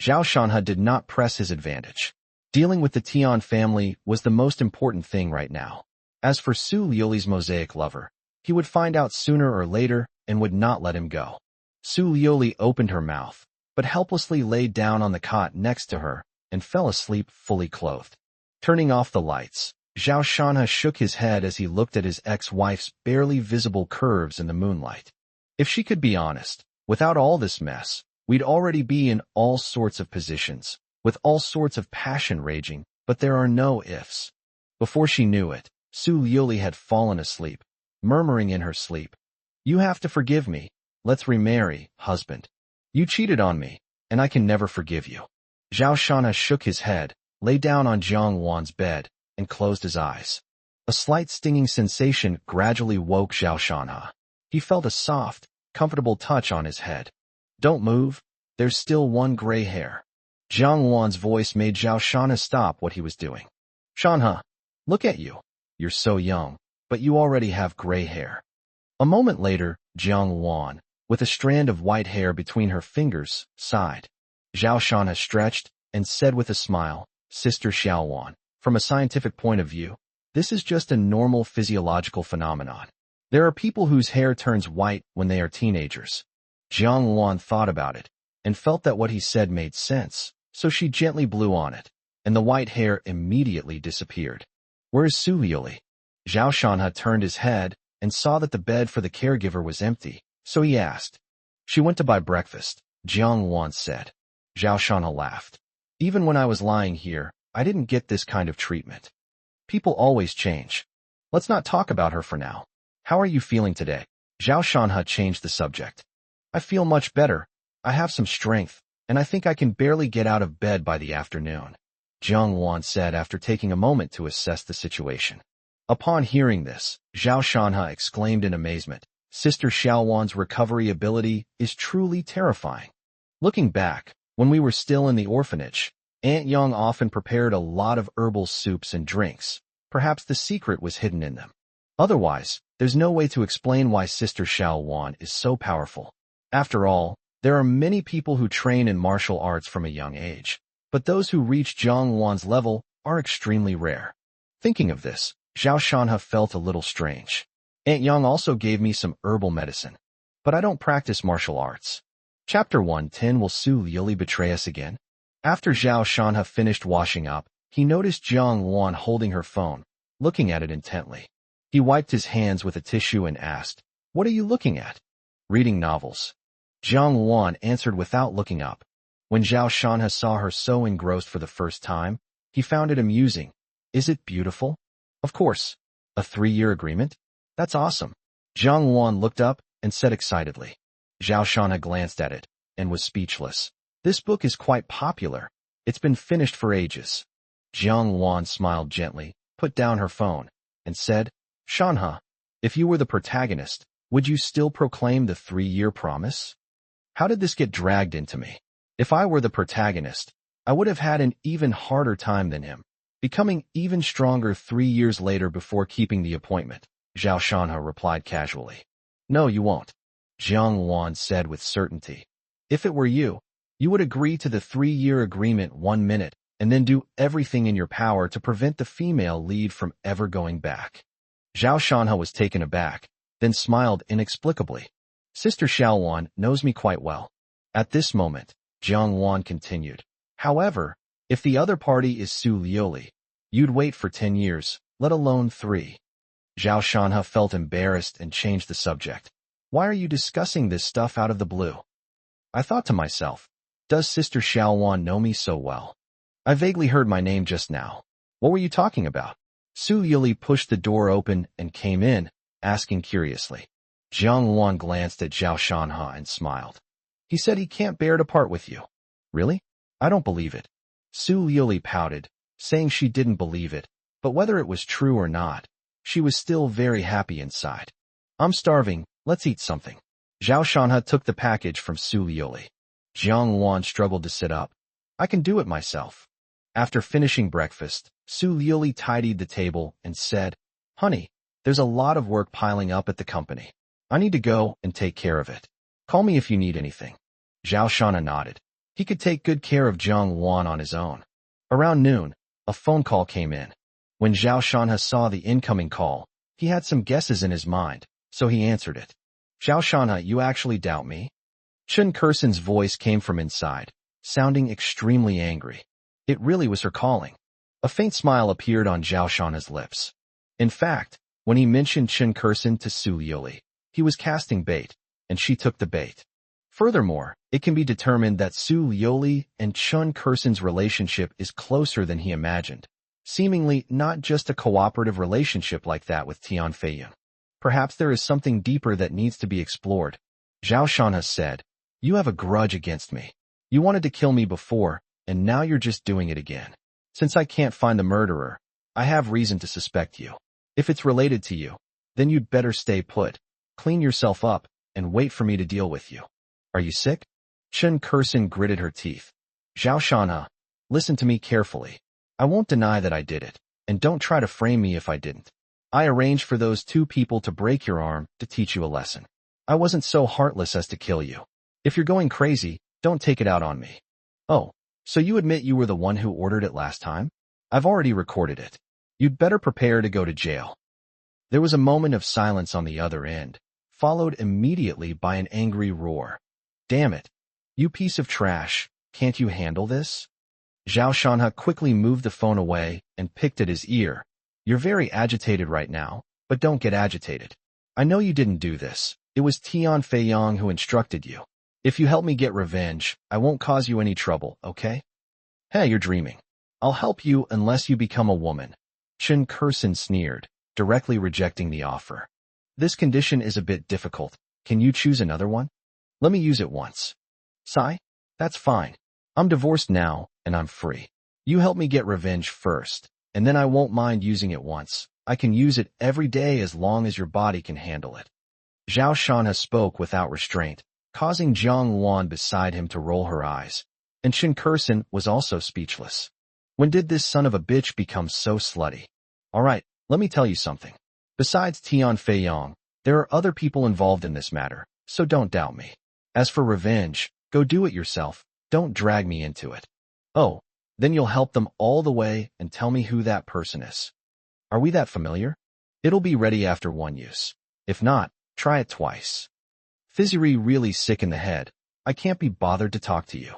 Zhao Shanha did not press his advantage. Dealing with the Tian family was the most important thing right now. As for Su Liuli's mosaic lover, he would find out sooner or later and would not let him go. Su Liuli opened her mouth, but helplessly lay down on the cot next to her and fell asleep fully clothed. Turning off the lights, Zhao Shanha shook his head as he looked at his ex-wife's barely visible curves in the moonlight. If she could be honest, without all this mess, we'd already be in all sorts of positions, with all sorts of passion raging, but there are no ifs. Before she knew it, Su Liuli had fallen asleep, murmuring in her sleep, "You have to forgive me. Let's remarry, husband. You cheated on me, and I can never forgive you." Zhao Shanha shook his head, lay down on Jiang Wan's bed, and closed his eyes. A slight stinging sensation gradually woke Zhao Shanha. He felt a soft, comfortable touch on his head. "Don't move. There's still one gray hair." Jiang Wan's voice made Zhao Shanha stop what he was doing. "Shanha, look at you. You're so young, but you already have gray hair." A moment later, Jiang Wan, with a strand of white hair between her fingers, sighed. Zhao Shanha stretched and said with a smile, "Sister Xiaowan, from a scientific point of view, this is just a normal physiological phenomenon. There are people whose hair turns white when they are teenagers." Jiang Wan thought about it and felt that what he said made sense, so she gently blew on it, and the white hair immediately disappeared. "Where's Su Liuli?" Zhao Shanha turned his head and saw that the bed for the caregiver was empty, so he asked. "She went to buy breakfast," Jiang Wan said. Zhao Shanha laughed. "Even when I was lying here, I didn't get this kind of treatment. People always change. Let's not talk about her for now. How are you feeling today?" Zhao Shanha changed the subject. "I feel much better. I have some strength, and I think I can barely get out of bed by the afternoon," Jiang Wan said after taking a moment to assess the situation. Upon hearing this, Zhao Shanha exclaimed in amazement, "Sister Xiaowan's recovery ability is truly terrifying. Looking back, when we were still in the orphanage, Aunt Young often prepared a lot of herbal soups and drinks. Perhaps the secret was hidden in them." Otherwise, there's no way to explain why Sister Xiao Wan is so powerful. After all, there are many people who train in martial arts from a young age, but those who reach Zhang Wan's level are extremely rare. Thinking of this, Zhao Shanhe felt a little strange. Aunt Yang also gave me some herbal medicine, but I don't practice martial arts. Chapter 110. Will Su Liyuli betray us again? After Zhao Shanhe finished washing up, he noticed Zhang Wan holding her phone, looking at it intently. He wiped his hands with a tissue and asked, "What are you looking at?" "Reading novels." Zhang Wan answered without looking up. When Zhao Shanhe saw her so engrossed for the first time, he found it amusing. "Is it beautiful?" "Of course. A 3-year agreement? That's awesome." Zhang Wan looked up and said excitedly. Zhao Shanhe glanced at it and was speechless. "This book is quite popular. It's been finished for ages." Zhang Wan smiled gently, put down her phone, and said, "Shanhe, if you were the protagonist, would you still proclaim the 3-year promise?" "How did this get dragged into me? If I were the protagonist, I would have had an even harder time than him, becoming even stronger 3 years later before keeping the appointment," Zhao Shanhe replied casually. "No, you won't," Zhang Wan said with certainty. "If it were you, you would agree to the 3-year agreement 1 minute and then do everything in your power to prevent the female lead from ever going back." Zhao Shanhe was taken aback, then smiled inexplicably. "Sister Xiaowan knows me quite well." At this moment, Zhang Wan continued, "However, if the other party is Su Liyuli, you'd wait for 10 years, let alone 3. Zhao Shanhe felt embarrassed and changed the subject. "Why are you discussing this stuff out of the blue?" I thought to myself, does Sister Xiaowan know me so well? I vaguely heard my name just now. What were you talking about? Su Liyuli pushed the door open and came in, asking curiously. Zhang Wan glanced at Zhao Shanhe and smiled. "He said he can't bear to part with you." "Really? I don't believe it." Su Liyuli pouted, saying she didn't believe it, but whether it was true or not, she was still very happy inside. "I'm starving, let's eat something." Zhao Shanhe took the package from Su Liyuli. Zhang Wan struggled to sit up. "I can do it myself." After finishing breakfast, Su Liyuli tidied the table and said, "Honey, there's a lot of work piling up at the company. I need to go and take care of it. Call me if you need anything." Zhao Shanhe nodded. He could take good care of Zhang Wan on his own. Around noon, a phone call came in. When Zhao Shanhe saw the incoming call, he had some guesses in his mind, so he answered it. "Zhao Shanhe, you actually doubt me?" Chen Kursen's voice came from inside, sounding extremely angry. It really was her calling. A faint smile appeared on Zhao Shanhe's lips. In fact, when he mentioned Chen Kursen to Su Liyuli, he was casting bait, and she took the bait. Furthermore, it can be determined that Su Liyuli and Chen Kursen's relationship is closer than he imagined, seemingly not just a cooperative relationship like that with Tian Feiyun. Perhaps there is something deeper that needs to be explored. Zhao Shanhe said, "You have a grudge against me. You wanted to kill me before, and now you're just doing it again. Since I can't find the murderer, I have reason to suspect you. If it's related to you, then you'd better stay put, clean yourself up, and wait for me to deal with you. Are you sick?" Chen Kursen gritted her teeth. "Zhao Shanhe, listen to me carefully. I won't deny that I did it, and don't try to frame me if I didn't. I arranged for those 2 people to break your arm to teach you a lesson. I wasn't so heartless as to kill you. If you're going crazy, don't take it out on me." "Oh, so you admit you were the one who ordered it last time? I've already recorded it. You'd better prepare to go to jail." There was a moment of silence on the other end, followed immediately by an angry roar. "Damn it. You piece of trash, can't you handle this?" Zhao Shanhe quickly moved the phone away and picked at his ear. "You're very agitated right now, but don't get agitated. I know you didn't do this. It was Tian Feiyang who instructed you. If you help me get revenge, I won't cause you any trouble, okay?" "Hey, you're dreaming. I'll help you unless you become a woman." Chen Kursen sneered, directly rejecting the offer. "This condition is a bit difficult. Can you choose another one? Let me use it once." "Sigh? That's fine. I'm divorced now, and I'm free. You help me get revenge first, and then I won't mind using it once. I can use it every day as long as your body can handle it." Zhao Shanhe spoke without restraint, causing Zhang Wan beside him to roll her eyes, and Chen Kursen was also speechless. When did this son of a bitch become so slutty? "All right, let me tell you something. Besides Tian Feiyong, there are other people involved in this matter, so don't doubt me. As for revenge, go do it yourself, don't drag me into it. Oh, then you'll help them all the way and tell me who that person is. Are we that familiar? It'll be ready after one use. If not, try it twice. Fizzery really sick in the head. I can't be bothered to talk to you.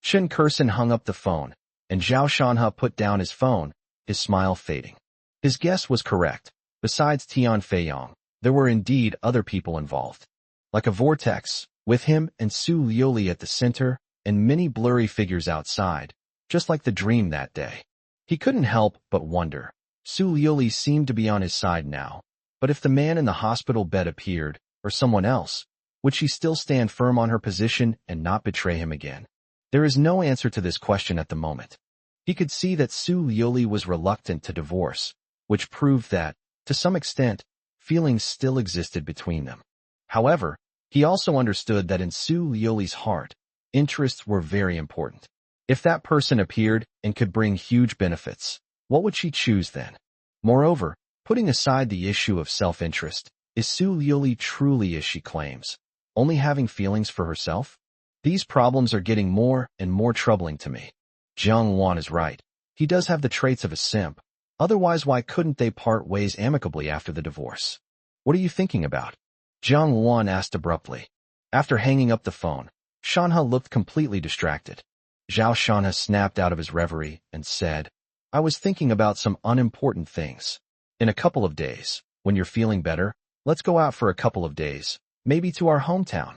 Shen Kursen hung up the phone, and Zhao Shanhe put down his phone, his smile fading. His guess was correct. Besides Tian Feiyong, there were indeed other people involved. Like a vortex, with him and Su Liuli at the center, and many blurry figures outside, just like the dream that day. He couldn't help but wonder. Su Liuli seemed to be on his side now, but if the man in the hospital bed appeared, or someone else, would she still stand firm on her position and not betray him again? There is no answer to this question at the moment. He could see that Su Liuli was reluctant to divorce, which proved that, to some extent, feelings still existed between them. However, he also understood that in Su Liuli's heart, interests were very important. If that person appeared and could bring huge benefits, what would she choose then? Moreover, putting aside the issue of self-interest, is Su Liuli truly as she claims, only having feelings for herself? These problems are getting more and more troubling to me. Jiang Wan is right. He does have the traits of a simp. Otherwise, why couldn't they part ways amicably after the divorce? What are you thinking about? Jiang Wan asked abruptly. After hanging up the phone, Shanhe looked completely distracted. Zhao Shanhe snapped out of his reverie and said, I was thinking about some unimportant things. In a couple of days, when you're feeling better, let's go out for a couple of days, maybe to our hometown.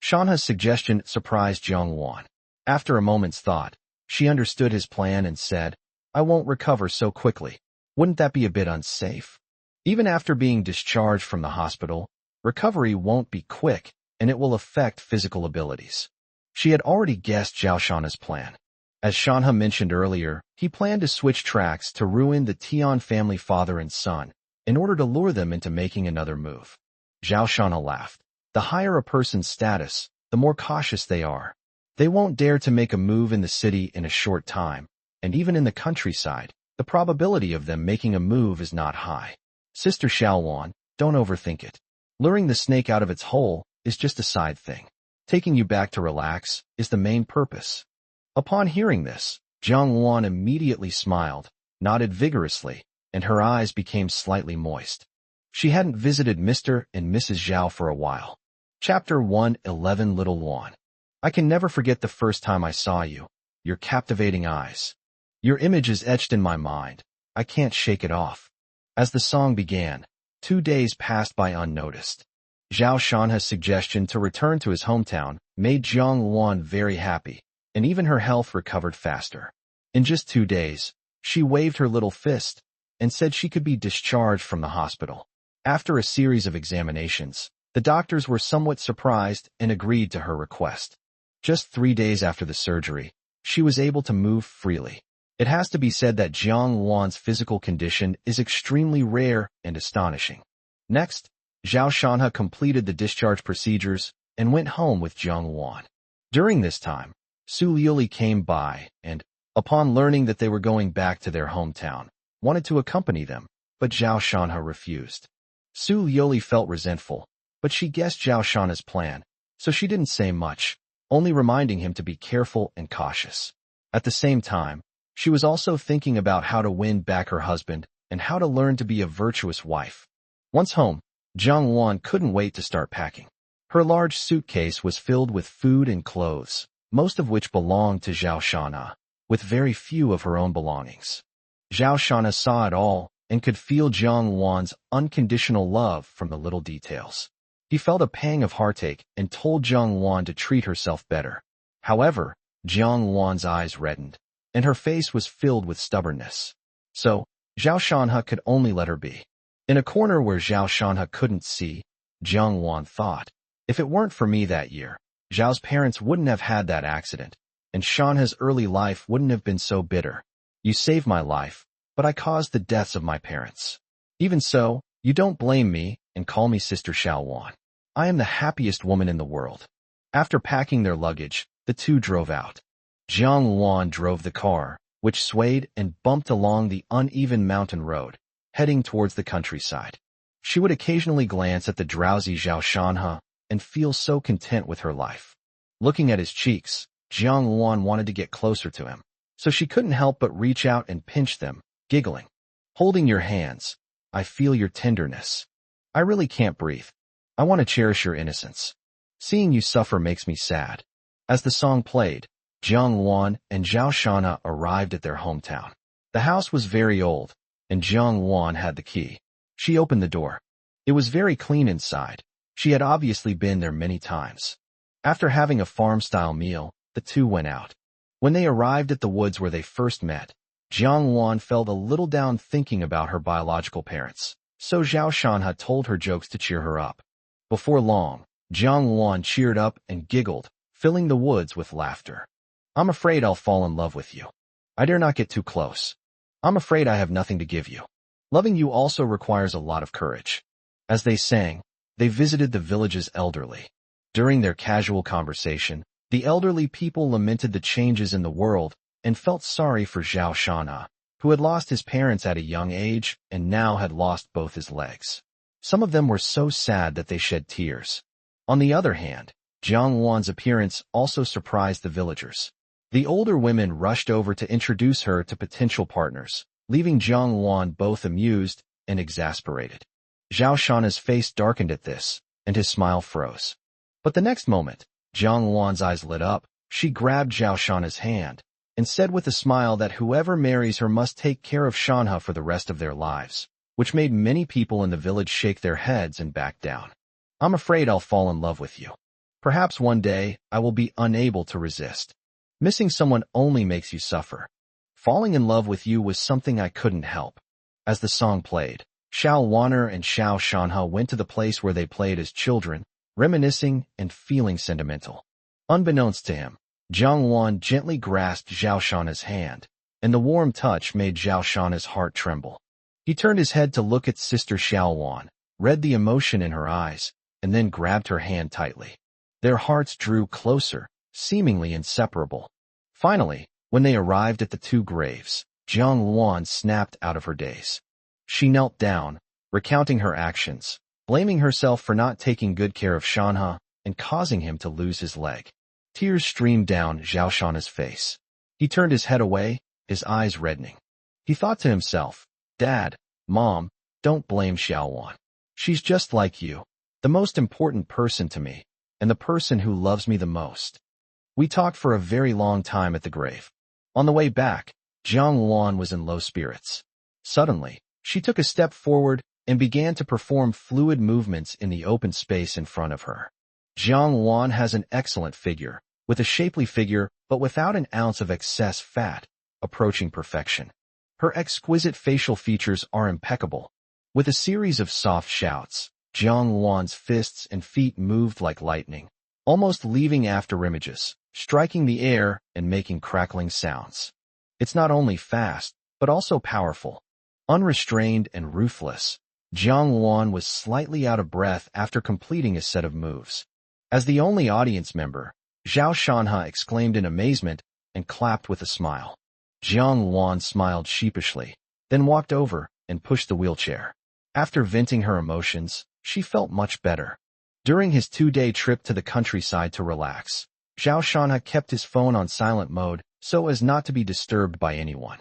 Shanhe's suggestion surprised Jiang Wan. After a moment's thought, she understood his plan and said, I won't recover so quickly. Wouldn't that be a bit unsafe? Even after being discharged from the hospital, recovery won't be quick, and it will affect physical abilities. She had already guessed Zhao Shanhe's plan. As Shanhe mentioned earlier, he planned to switch tracks to ruin the Tian family father and son, in order to lure them into making another move. Zhao Shanhe laughed. The higher a person's status, the more cautious they are. They won't dare to make a move in the city in a short time, and even in the countryside, the probability of them making a move is not high. Sister Xiaowan, don't overthink it. Luring the snake out of its hole is just a side thing. Taking you back to relax is the main purpose. Upon hearing this, Jiang Wan immediately smiled, nodded vigorously, and her eyes became slightly moist. She hadn't visited Mr. and Mrs. Zhao for a while. Chapter 111 Little Luan. I can never forget the first time I saw you, your captivating eyes. Your image is etched in my mind. I can't shake it off. As the song began, 2 days passed by unnoticed. Zhao Shanhe's suggestion to return to his hometown made Jiang Wan very happy, and even her health recovered faster. In just 2 days, she waved her little fist and said she could be discharged from the hospital. After a series of examinations, the doctors were somewhat surprised and agreed to her request. Just 3 days after the surgery, she was able to move freely. It has to be said that Jiang Wan's physical condition is extremely rare and astonishing. Next, Zhao Shanhe completed the discharge procedures and went home with Jiang Wan. During this time, Su Liuli came by and, upon learning that they were going back to their hometown, wanted to accompany them, but Zhao Shanhe refused. Su Liuli felt resentful, but she guessed Zhao Shanhe's plan, so she didn't say much, only reminding him to be careful and cautious. At the same time, she was also thinking about how to win back her husband and how to learn to be a virtuous wife. Once home, Jiang Wan couldn't wait to start packing. Her large suitcase was filled with food and clothes, most of which belonged to Zhao Shanhe, with very few of her own belongings. Zhao Shanhe saw it all and could feel Jiang Wan's unconditional love from the little details. He felt a pang of heartache and told Jiang Wan to treat herself better. However, Jiang Wan's eyes reddened, and her face was filled with stubbornness. So, Zhao Shanhe could only let her be. In a corner where Zhao Shanhe couldn't see, Jiang Wan thought, if it weren't for me that year, Zhao's parents wouldn't have had that accident, and Shanhe's early life wouldn't have been so bitter. You saved my life, but I caused the deaths of my parents. Even so, you don't blame me and call me Sister Xiaowan. I am the happiest woman in the world. After packing their luggage, the two drove out. Jiang Wan drove the car, which swayed and bumped along the uneven mountain road, heading towards the countryside. She would occasionally glance at the drowsy Zhao Shanhe and feel so content with her life. Looking at his cheeks, Jiang Luan wanted to get closer to him, so she couldn't help but reach out and pinch them, giggling. Holding your hands, I feel your tenderness. I really can't breathe. I want to cherish your innocence. Seeing you suffer makes me sad. As the song played, Jiang Luan and Zhao Shanhe arrived at their hometown. The house was very old, and Jiang Luan had the key. She opened the door. It was very clean inside. She had obviously been there many times. After having a farm-style meal, the two went out. When they arrived at the woods where they first met, Jiang Luan felt a little down thinking about her biological parents, so Zhao Shanhe told her jokes to cheer her up. Before long, Jiang Luan cheered up and giggled, filling the woods with laughter. I'm afraid I'll fall in love with you. I dare not get too close. I'm afraid I have nothing to give you. Loving you also requires a lot of courage. As they sang, they visited the village's elderly. During their casual conversation, the elderly people lamented the changes in the world and felt sorry for Zhao Shanhe, who had lost his parents at a young age and now had lost both his legs. Some of them were so sad that they shed tears. On the other hand, Jiang Luan's appearance also surprised the villagers. The older women rushed over to introduce her to potential partners, leaving Jiang Luan both amused and exasperated. Zhao Shanhe's face darkened at this, and his smile froze. But the next moment, Jiang Luan's eyes lit up. She grabbed Zhao Shanhe's hand and said with a smile that whoever marries her must take care of Shanhe for the rest of their lives, which made many people in the village shake their heads and back down. I'm afraid I'll fall in love with you. Perhaps one day I will be unable to resist. Missing someone only makes you suffer. Falling in love with you was something I couldn't help. As the song played, Xiao Wan'er and Xiao Shanhe went to the place where they played as children, reminiscing and feeling sentimental. Unbeknownst to him, Jiang Luan gently grasped Zhao Shanhe's hand, and the warm touch made Zhao Shanhe's heart tremble. He turned his head to look at Sister Xiao Wan, read the emotion in her eyes, and then grabbed her hand tightly. Their hearts drew closer, seemingly inseparable. Finally, when they arrived at the two graves, Jiang Luan snapped out of her daze. She knelt down, recounting her actions, blaming herself for not taking good care of Shanhe and causing him to lose his leg. Tears streamed down Zhao Shanhe's face. He turned his head away, his eyes reddening. He thought to himself, Dad, Mom, don't blame Xiao Wan. She's just like you, the most important person to me, and the person who loves me the most. We talked for a very long time at the grave. On the way back, Jiang Luan was in low spirits. Suddenly, she took a step forward and began to perform fluid movements in the open space in front of her. Jiang Luan has an excellent figure, with a shapely figure but without an ounce of excess fat, approaching perfection. Her exquisite facial features are impeccable. With a series of soft shouts, Jiang Luan's fists and feet moved like lightning, almost leaving after images, striking the air and making crackling sounds. It's not only fast, but also powerful. Unrestrained and ruthless, Jiang Luan was slightly out of breath after completing a set of moves. As the only audience member, Zhao Shanhe exclaimed in amazement and clapped with a smile. Jiang Luan smiled sheepishly, then walked over and pushed the wheelchair. After venting her emotions, she felt much better. During his 2-day trip to the countryside to relax, Zhao Shanhe kept his phone on silent mode so as not to be disturbed by anyone.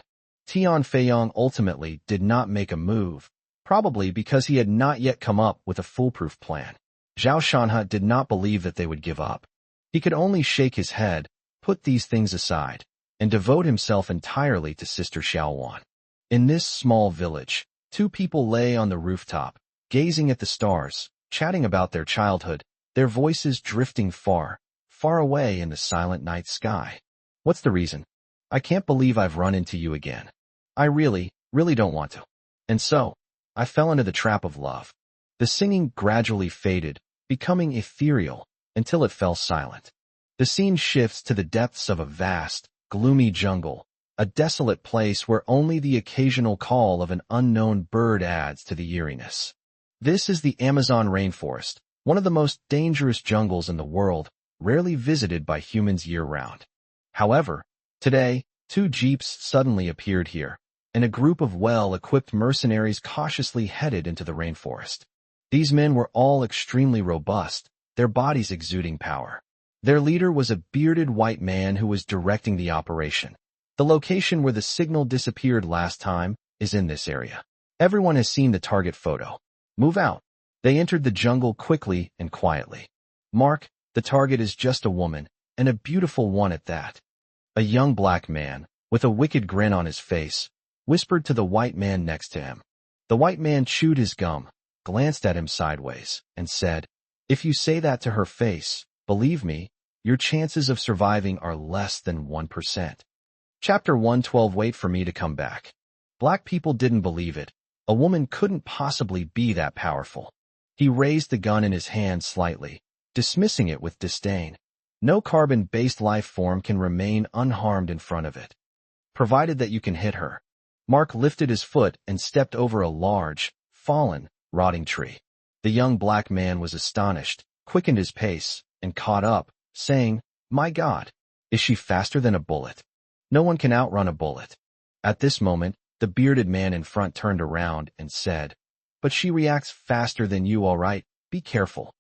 Tian Feiyong ultimately did not make a move, probably because he had not yet come up with a foolproof plan. Zhao Shanhe did not believe that they would give up. He could only shake his head, put these things aside, and devote himself entirely to Sister Xiao Wan. In this small village, two people lay on the rooftop, gazing at the stars, chatting about their childhood, their voices drifting far, far away in the silent night sky. What's the reason? I can't believe I've run into you again. I really don't want to. And so, I fell into the trap of love. The singing gradually faded, becoming ethereal, until it fell silent. The scene shifts to the depths of a vast, gloomy jungle, a desolate place where only the occasional call of an unknown bird adds to the eeriness. This is the Amazon rainforest, one of the most dangerous jungles in the world, rarely visited by humans year-round. However, today, 2 jeeps suddenly appeared here, and a group of well-equipped mercenaries cautiously headed into the rainforest. These men were all extremely robust, their bodies exuding power. Their leader was a bearded white man who was directing the operation. The location where the signal disappeared last time is in this area. Everyone has seen the target photo. Move out. They entered the jungle quickly and quietly. Mark, the target is just a woman, and a beautiful one at that. A young black man, with a wicked grin on his face, whispered to the white man next to him. The white man chewed his gum, glanced at him sideways, and said, "If you say that to her face, believe me, your chances of surviving are less than 1%. Chapter 112. Wait for me to come back. Black people didn't believe it. A woman couldn't possibly be that powerful. He raised the gun in his hand slightly, dismissing it with disdain. No carbon-based life form can remain unharmed in front of it, provided that you can hit her. Mark lifted his foot and stepped over a large, fallen, rotting tree. The young black man was astonished, quickened his pace, and caught up, saying, "My God, is she faster than a bullet? No one can outrun a bullet." At this moment, the bearded man in front turned around and said, "But she reacts faster than you, all right, be careful."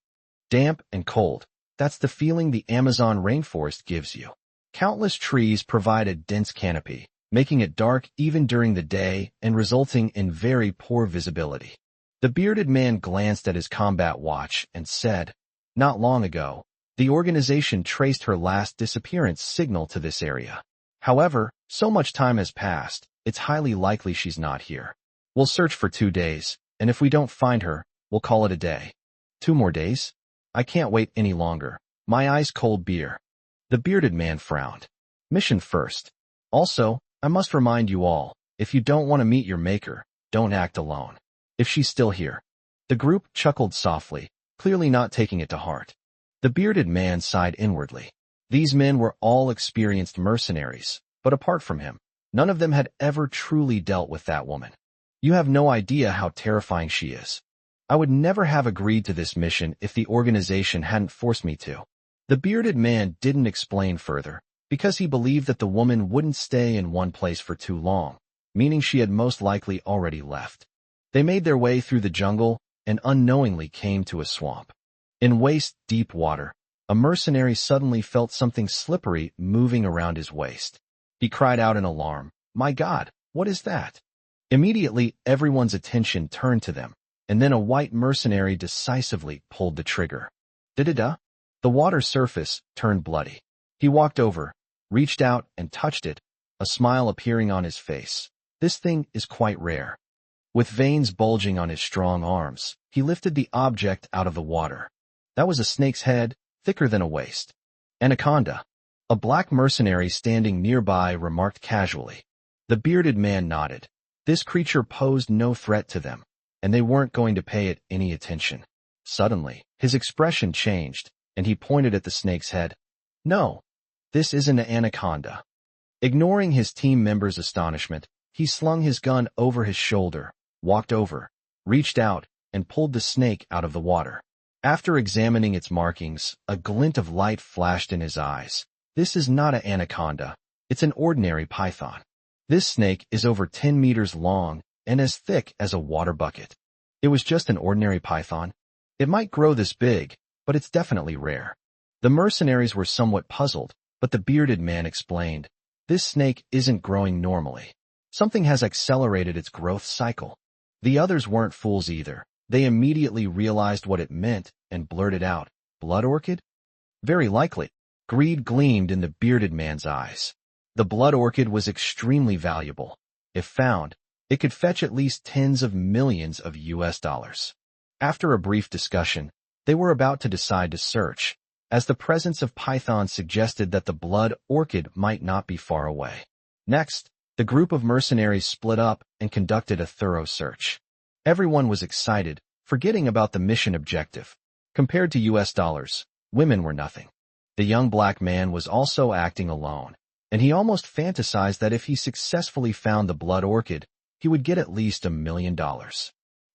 Damp and cold, that's the feeling the Amazon rainforest gives you. Countless trees provide a dense canopy, making it dark even during the day and resulting in very poor visibility. The bearded man glanced at his combat watch and said, "Not long ago, the organization traced her last disappearance signal to this area. However, so much time has passed, it's highly likely she's not here. We'll search for 2 days, and if we don't find her, we'll call it a day." 2 more days? I can't wait any longer. My ice-cold beer. The bearded man frowned. Mission first. Also, I must remind you all, if you don't want to meet your maker, don't act alone. If she's still here. The group chuckled softly, clearly not taking it to heart. The bearded man sighed inwardly. These men were all experienced mercenaries, but apart from him, none of them had ever truly dealt with that woman. You have no idea how terrifying she is. I would never have agreed to this mission if the organization hadn't forced me to. The bearded man didn't explain further, because he believed that the woman wouldn't stay in one place for too long, meaning she had most likely already left. They made their way through the jungle and unknowingly came to a swamp. In waist-deep water, a mercenary suddenly felt something slippery moving around his waist. He cried out in alarm, "My God, what is that?" Immediately, everyone's attention turned to them, and then a white mercenary decisively pulled the trigger. Da-da-da. The water surface turned bloody. He walked over, reached out and touched it, a smile appearing on his face. This thing is quite rare. With veins bulging on his strong arms, he lifted the object out of the water. That was a snake's head, thicker than a waist. Anaconda. A black mercenary standing nearby remarked casually. The bearded man nodded. This creature posed no threat to them, and they weren't going to pay it any attention. Suddenly, his expression changed, and he pointed at the snake's head. "No, this isn't an anaconda." Ignoring his team member's astonishment, he slung his gun over his shoulder, walked over, reached out, and pulled the snake out of the water. After examining its markings, a glint of light flashed in his eyes. "This is not an anaconda, it's an ordinary python. This snake is over 10 meters long and as thick as a water bucket." It was just an ordinary python. It might grow this big, but it's definitely rare. The mercenaries were somewhat puzzled, but the bearded man explained, "This snake isn't growing normally. Something has accelerated its growth cycle." The others weren't fools either. They immediately realized what it meant and blurted out, "Blood orchid?" Very likely. Greed gleamed in the bearded man's eyes. The blood orchid was extremely valuable. If found, it could fetch at least tens of millions of US dollars. After a brief discussion, they were about to decide to search, as the presence of pythons suggested that the blood orchid might not be far away. Next, the group of mercenaries split up and conducted a thorough search. Everyone was excited, forgetting about the mission objective. Compared to US dollars, women were nothing. The young black man was also acting alone, and he almost fantasized that if he successfully found the blood orchid, he would get at least $1 million.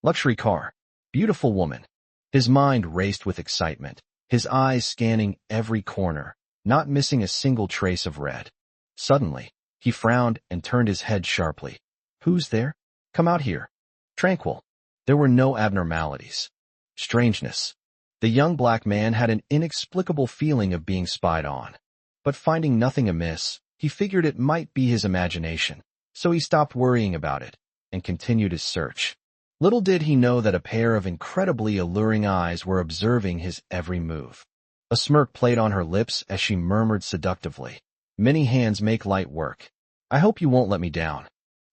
Luxury car. Beautiful woman. His mind raced with excitement, his eyes scanning every corner, not missing a single trace of red. Suddenly, he frowned and turned his head sharply. "Who's there? Come out here." Tranquil. There were no abnormalities. Strangeness. The young black man had an inexplicable feeling of being spied on. But finding nothing amiss, he figured it might be his imagination, so he stopped worrying about it and continued his search. Little did he know that a pair of incredibly alluring eyes were observing his every move. A smirk played on her lips as she murmured seductively, "Many hands make light work. I hope you won't let me down."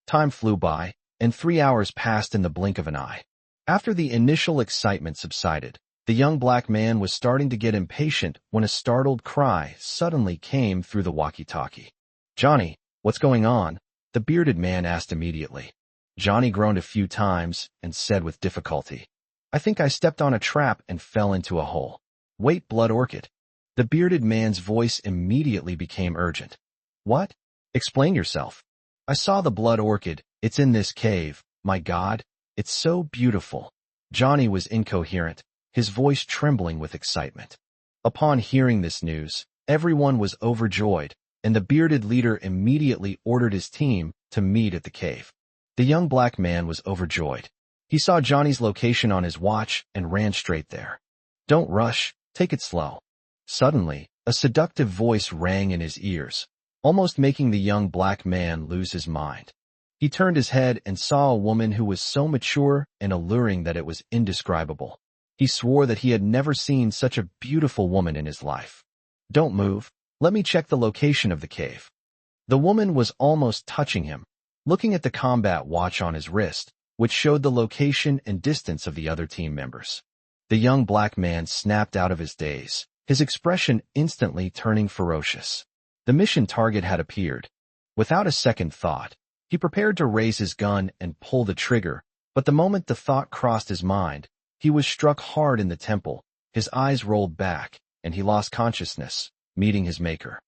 Time flew by, and 3 hours passed in the blink of an eye. After the initial excitement subsided, the young black man was starting to get impatient when a startled cry suddenly came through the walkie-talkie. "Johnny, what's going on?" the bearded man asked immediately. Johnny groaned a few times and said with difficulty, "I think I stepped on a trap and fell into a hole." "Wait, Blood Orchid." The bearded man's voice immediately became urgent. "What? Explain yourself." "I saw the Blood Orchid. It's in this cave. My God, it's so beautiful." Johnny was incoherent, his voice trembling with excitement. Upon hearing this news, everyone was overjoyed, and the bearded leader immediately ordered his team to meet at the cave. The young black man was overjoyed. He saw Johnny's location on his watch and ran straight there. "Don't rush, take it slow." Suddenly, a seductive voice rang in his ears, almost making the young black man lose his mind. He turned his head and saw a woman who was so mature and alluring that it was indescribable. He swore that he had never seen such a beautiful woman in his life. "Don't move. Let me check the location of the cave." The woman was almost touching him, looking at the combat watch on his wrist, which showed the location and distance of the other team members. The young black man snapped out of his daze, his expression instantly turning ferocious. The mission target had appeared. Without a second thought, he prepared to raise his gun and pull the trigger, but the moment the thought crossed his mind, he was struck hard in the temple, his eyes rolled back, and he lost consciousness, meeting his maker.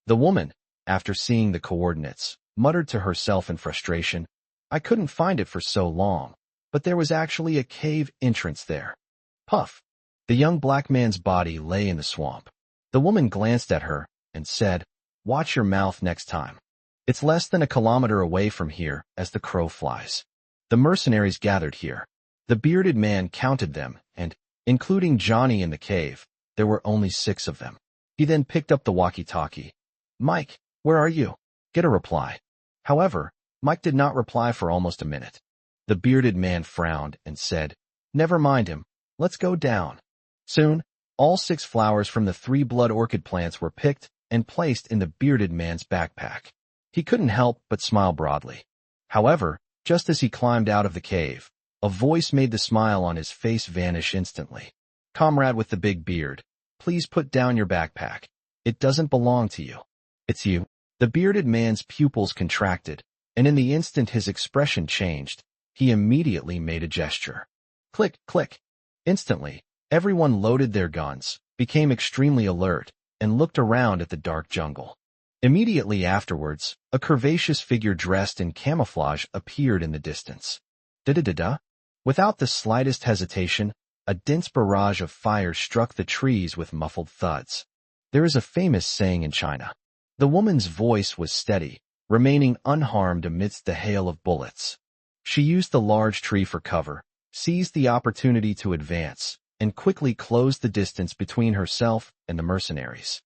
The woman, after seeing the coordinates, muttered to herself in frustration, "I couldn't find it for so long, but there was actually a cave entrance there." Puff! The young black man's body lay in the swamp. The woman glanced at her and said, "Watch your mouth next time. It's less than a kilometer away from here as the crow flies." The mercenaries gathered here. The bearded man counted them, and, including Johnny in the cave, there were only 6 of them. He then picked up the walkie-talkie. "Mike, where are you?" Get a reply. However, Mike did not reply for almost a minute. The bearded man frowned and said, "Never mind him. Let's go down." Soon, all 6 flowers from the 3 blood orchid plants were picked and placed in the bearded man's backpack. He couldn't help but smile broadly. However, just as he climbed out of the cave, a voice made the smile on his face vanish instantly. "Comrade with the big beard, please put down your backpack. It doesn't belong to you." "It's you." The bearded man's pupils contracted, and in the instant his expression changed, he immediately made a gesture. Click, click. Instantly, everyone loaded their guns, became extremely alert, and looked around at the dark jungle. Immediately afterwards, a curvaceous figure dressed in camouflage appeared in the distance. Da-da-da-da. Without the slightest hesitation, a dense barrage of fire struck the trees with muffled thuds. There is a famous saying in China. The woman's voice was steady, remaining unharmed amidst the hail of bullets. She used the large tree for cover, seized the opportunity to advance, and quickly closed the distance between herself and the mercenaries.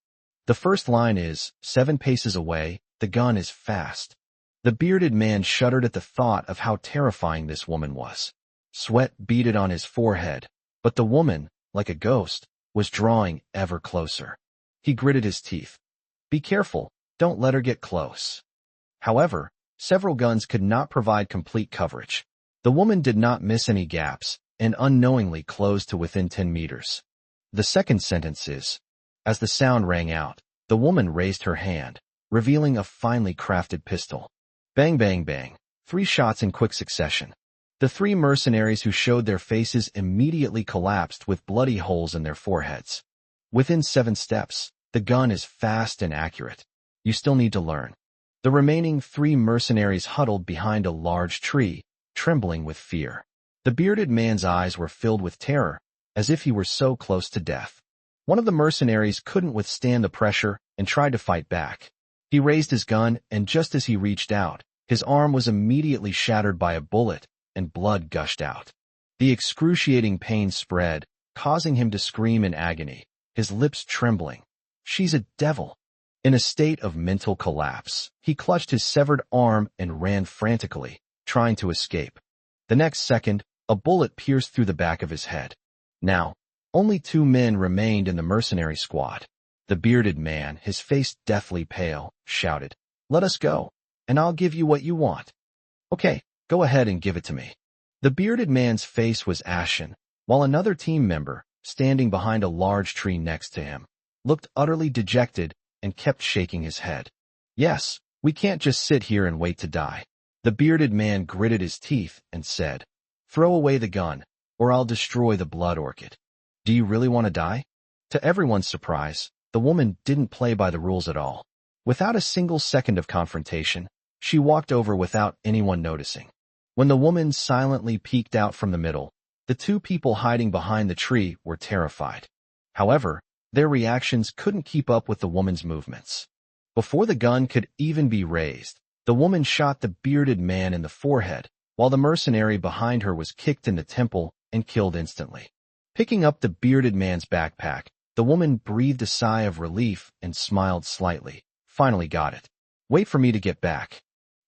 The first line is, 7 paces away, the gun is fast. The bearded man shuddered at the thought of how terrifying this woman was. Sweat beaded on his forehead, but the woman, like a ghost, was drawing ever closer. He gritted his teeth. "Be careful, don't let her get close." However, several guns could not provide complete coverage. The woman did not miss any gaps, and unknowingly closed to within 10 meters. The second sentence is, as the sound rang out, the woman raised her hand, revealing a finely crafted pistol. Bang, bang, bang, 3 shots in quick succession. The 3 mercenaries who showed their faces immediately collapsed with bloody holes in their foreheads. Within 7 steps, the gun is fast and accurate. You still need to learn. The remaining 3 mercenaries huddled behind a large tree, trembling with fear. The bearded man's eyes were filled with terror, as if he were so close to death. One of the mercenaries couldn't withstand the pressure and tried to fight back. He raised his gun, and just as he reached out, his arm was immediately shattered by a bullet, and blood gushed out. The excruciating pain spread, causing him to scream in agony, his lips trembling. She's a devil. In a state of mental collapse, he clutched his severed arm and ran frantically, trying to escape. The next second, a bullet pierced through the back of his head. Now, only 2 men remained in the mercenary squad. The bearded man, his face deathly pale, shouted, "Let us go, and I'll give you what you want." "Okay, go ahead and give it to me." The bearded man's face was ashen, while another team member, standing behind a large tree next to him, looked utterly dejected and kept shaking his head. "Yes, we can't just sit here and wait to die." The bearded man gritted his teeth and said, "Throw away the gun, or I'll destroy the blood orchid." "Do you really want to die?" To everyone's surprise, the woman didn't play by the rules at all. Without a single second of confrontation, she walked over without anyone noticing. When the woman silently peeked out from the middle, the 2 people hiding behind the tree were terrified. However, their reactions couldn't keep up with the woman's movements. Before the gun could even be raised, the woman shot the bearded man in the forehead, while the mercenary behind her was kicked in the temple and killed instantly. Picking up the bearded man's backpack, the woman breathed a sigh of relief and smiled slightly. "Finally got it. Wait for me to get back."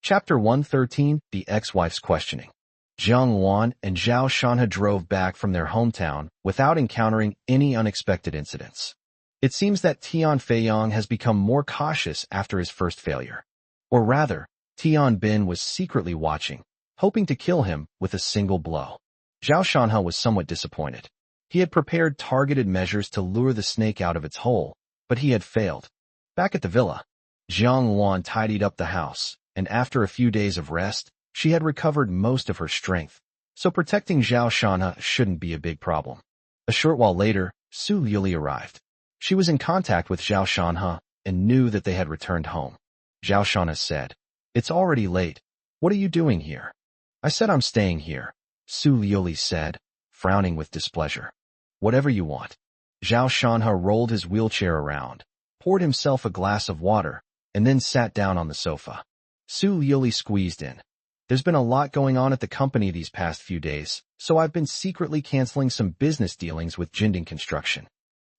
Chapter 113, The Ex-Wife's Questioning. Jiang Wan and Zhao Shanhe drove back from their hometown without encountering any unexpected incidents. It seems that Tian Feiyong has become more cautious after his first failure. Or rather, Tian Bin was secretly watching, hoping to kill him with a single blow. Zhao Shanhe was somewhat disappointed. He had prepared targeted measures to lure the snake out of its hole, but he had failed. Back at the villa, Jiang Wan tidied up the house, and after a few days of rest, she had recovered most of her strength, so protecting Zhao Shanhe shouldn't be a big problem. A short while later, Su Yuli arrived. She was in contact with Zhao Shanhe and knew that they had returned home. Zhao Shanhe said, "It's already late. What are you doing here?" "I said I'm staying here," Su Yuli said, frowning with displeasure. "Whatever you want." Zhao Shanhe rolled his wheelchair around, poured himself a glass of water, and then sat down on the sofa. Su Yuli squeezed in. "There's been a lot going on at the company these past few days, so I've been secretly canceling some business dealings with Jinding Construction."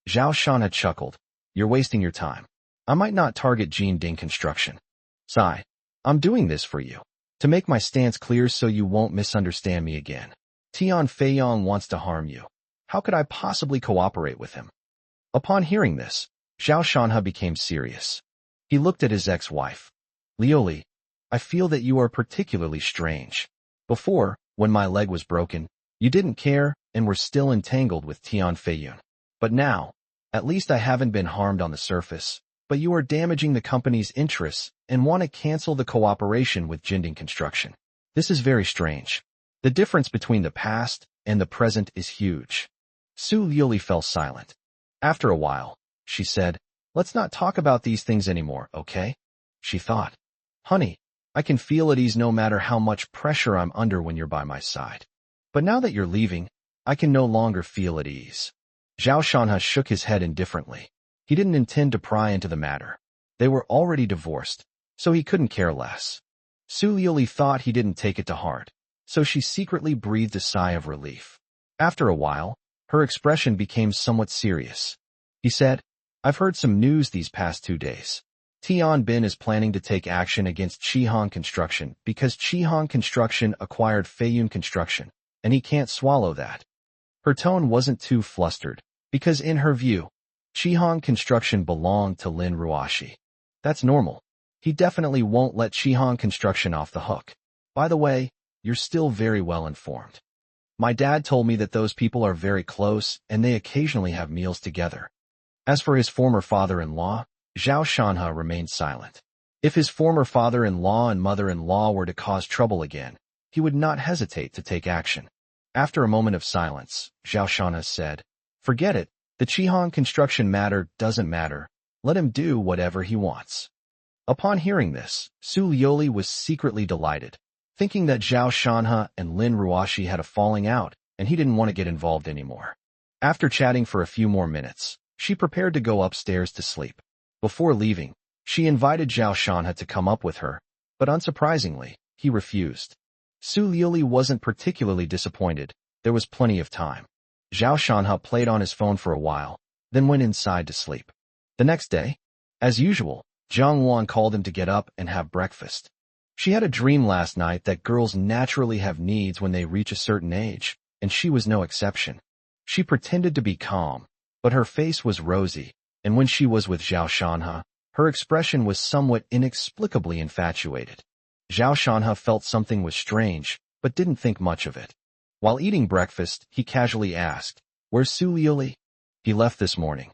Zhao Shanhe chuckled. "You're wasting your time. I might not target Jinding Construction. Sigh. I'm doing this for you, to make my stance clear so you won't misunderstand me again. Tian Feiyong wants to harm you. How could I possibly cooperate with him?" Upon hearing this, Zhao Shanhe became serious. He looked at his ex-wife. "Liuli, I feel that you are particularly strange. Before, when my leg was broken, you didn't care and were still entangled with Tian Feiyun. But now, at least I haven't been harmed on the surface, but you are damaging the company's interests and want to cancel the cooperation with Jinding Construction. This is very strange. The difference between the past and the present is huge." Su Yuli fell silent. After a while, she said, "Let's not talk about these things anymore, okay?" She thought, "Honey, I can feel at ease no matter how much pressure I'm under when you're by my side. But now that you're leaving, I can no longer feel at ease." Zhao Shanhe shook his head indifferently. He didn't intend to pry into the matter. They were already divorced, so he couldn't care less. Su Yuli thought he didn't take it to heart, so she secretly breathed a sigh of relief. After a while, her expression became somewhat serious. He said, "I've heard some news these past 2 days. Tian Bin is planning to take action against Qihong Construction because Qihong Construction acquired Feiyun Construction, and he can't swallow that." Her tone wasn't too flustered, because in her view, Qihong Construction belonged to Lin Ruoshi. That's normal. He definitely won't let Qihong Construction off the hook. By the way, you're still very well informed. My dad told me that those people are very close and they occasionally have meals together. As for his former father-in-law, Zhao Shanhe remained silent. If his former father-in-law and mother-in-law were to cause trouble again, he would not hesitate to take action. After a moment of silence, Zhao Shanhe said, "Forget it. The Qihong Construction matter doesn't matter. Let him do whatever he wants." Upon hearing this, Su Yuli was secretly delighted, thinking that Zhao Shanhe and Lin Ruoshi had a falling out, and he didn't want to get involved anymore. After chatting for a few more minutes, she prepared to go upstairs to sleep. Before leaving, she invited Zhao Shanhe to come up with her, but unsurprisingly, he refused. Su Yuli wasn't particularly disappointed, there was plenty of time. Zhao Shanhe played on his phone for a while, then went inside to sleep. The next day, as usual, Jiang Wan called him to get up and have breakfast. She had a dream last night that girls naturally have needs when they reach a certain age, and she was no exception. She pretended to be calm, but her face was rosy, and when she was with Zhao Shanhe, her expression was somewhat inexplicably infatuated. Zhao Shanhe felt something was strange, but didn't think much of it. While eating breakfast, he casually asked, "Where's Su Liuli?" "He left this morning."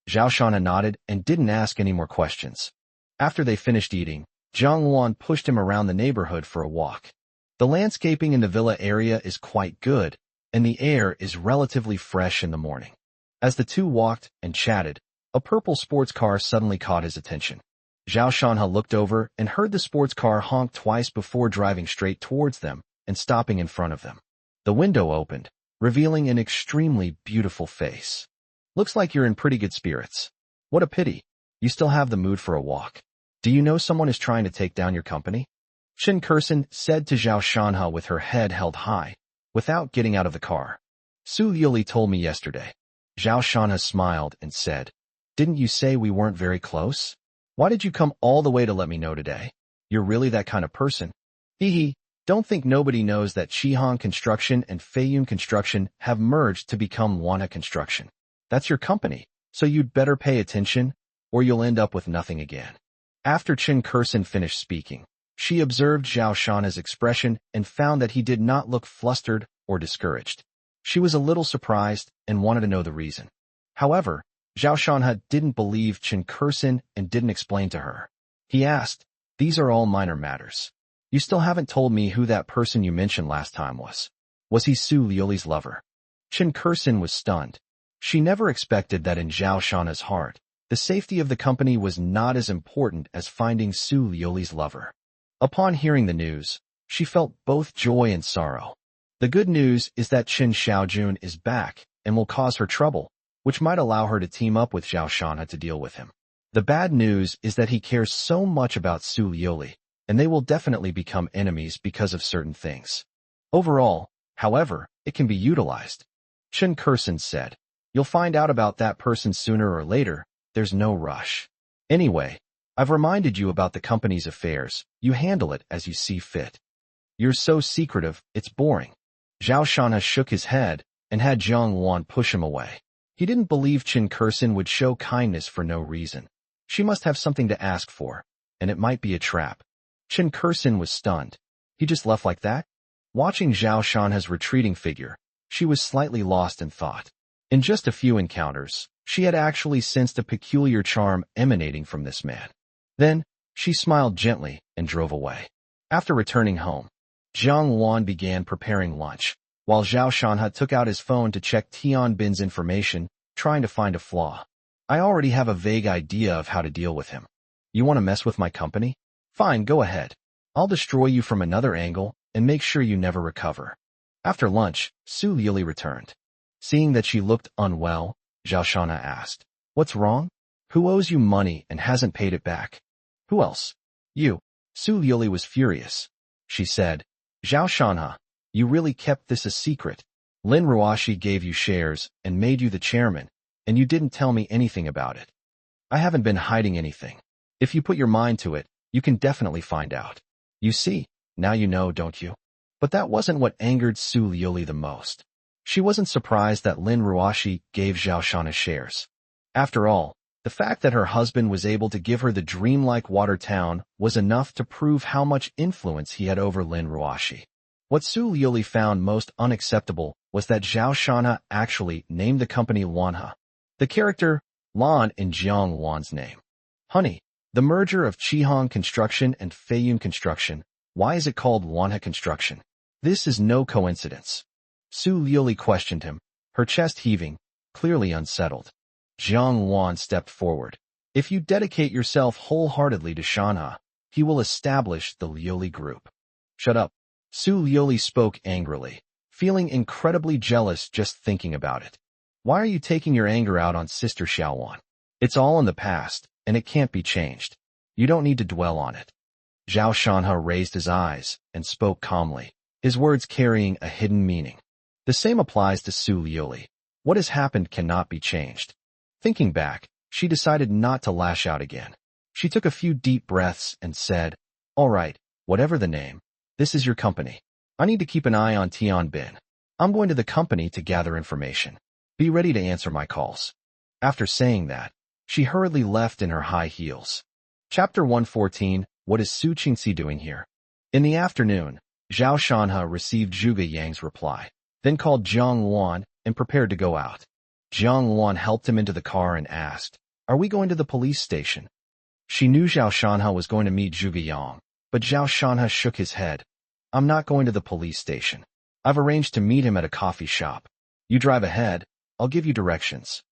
Zhao Shanhe nodded and didn't ask any more questions. After they finished eating, Jiang Wan pushed him around the neighborhood for a walk. The landscaping in the villa area is quite good, and the air is relatively fresh in the morning. As the two walked and chatted, a purple sports car suddenly caught his attention. Zhao Shanhe looked over and heard the sports car honk twice before driving straight towards them and stopping in front of them. The window opened, revealing an extremely beautiful face. "Looks like you're in pretty good spirits. What a pity. You still have the mood for a walk. Do you know someone is trying to take down your company?" Chen Kursen said to Zhao Shanhe with her head held high, without getting out of the car. "Su Liuli told me yesterday." Zhao Shanhe smiled and said, "Didn't you say we weren't very close? Why did you come all the way to let me know today? You're really that kind of person?" "Hee. Don't think nobody knows that Chihong Construction and Feiyun Construction have merged to become Wanha Construction. That's your company, so you'd better pay attention, or you'll end up with nothing again." After Chen Kursen finished speaking, she observed Zhao Shanhe's expression and found that he did not look flustered or discouraged. She was a little surprised and wanted to know the reason. However, Zhao Shanhe didn't believe Chen Kursen and didn't explain to her. He asked, "These are all minor matters. You still haven't told me who that person you mentioned last time was. Was he Su Liuli's lover?" Chen Kursen was stunned. She never expected that in Zhao Shanhe's heart, the safety of the company was not as important as finding Su Liuli's lover. Upon hearing the news, she felt both joy and sorrow. The good news is that Chen Xiaojun is back and will cause her trouble, which might allow her to team up with Zhao Shanhe to deal with him. The bad news is that he cares so much about Su Liuli, and they will definitely become enemies because of certain things. Overall, however, it can be utilized. Chen Kursen said, "You'll find out about that person sooner or later. There's no rush. Anyway, I've reminded you about the company's affairs. You handle it as you see fit. You're so secretive, it's boring." Zhao Shanhe shook his head and had Jiang Wan push him away. He didn't believe Chen Kursen would show kindness for no reason. She must have something to ask for, and it might be a trap. Chen Kursen was stunned. He just left like that? Watching Zhao Shanhe's retreating figure, she was slightly lost in thought. In just a few encounters, she had actually sensed a peculiar charm emanating from this man. Then, she smiled gently and drove away. After returning home, Jiang Wan began preparing lunch, while Zhao Shanhe took out his phone to check Tian Bin's information, trying to find a flaw. "I already have a vague idea of how to deal with him. You want to mess with my company? Fine, go ahead. I'll destroy you from another angle and make sure you never recover." After lunch, Su Liuli returned. Seeing that she looked unwell, Zhao Shanhe asked, "What's wrong? Who owes you money and hasn't paid it back?" "Who else?" "You." Su Liuli was furious. She said, "Zhao Shanhe, you really kept this a secret. Lin Ruashi gave you shares and made you the chairman, and you didn't tell me anything about it." "I haven't been hiding anything. If you put your mind to it, you can definitely find out. You see, now you know, don't you?" But that wasn't what angered Su Liuli the most. She wasn't surprised that Lin Ruashi gave Zhao Shanhe shares. After all, the fact that her husband was able to give her the dreamlike water town was enough to prove how much influence he had over Lin Ruashi. What Su Liuli found most unacceptable was that Zhao Shanhe actually named the company Wanha, the character Lan in Jiang Wan's name. "Honey, the merger of Chihong Construction and Feiyun Construction, why is it called Wanha Construction? This is no coincidence." Su Liuli questioned him, her chest heaving, clearly unsettled. Jiang Wan stepped forward. "If you dedicate yourself wholeheartedly to Shanhe, he will establish the Liuli Group." "Shut up." Su Liuli spoke angrily, feeling incredibly jealous just thinking about it. "Why are you taking your anger out on Sister Xiaowan? It's all in the past, and it can't be changed. You don't need to dwell on it." Zhao Shanhe raised his eyes and spoke calmly, his words carrying a hidden meaning. The same applies to Su Liuli. What has happened cannot be changed. Thinking back, she decided not to lash out again. She took a few deep breaths and said, "All right, whatever the name, this is your company. I need to keep an eye on Tian Bin. I'm going to the company to gather information. Be ready to answer my calls." After saying that, she hurriedly left in her high heels. Chapter 114, What is Su Qingxi doing here? In the afternoon, Zhao Shanhe received Zhuge Yang's reply, then called Jiang Luan and prepared to go out. Jiang Luan helped him into the car and asked, "Are we going to the police station?" She knew Zhao Shanhe was going to meet Zhuge Yang, but Zhao Shanhe shook his head. "I'm not going to the police station. I've arranged to meet him at a coffee shop. You drive ahead, I'll give you directions."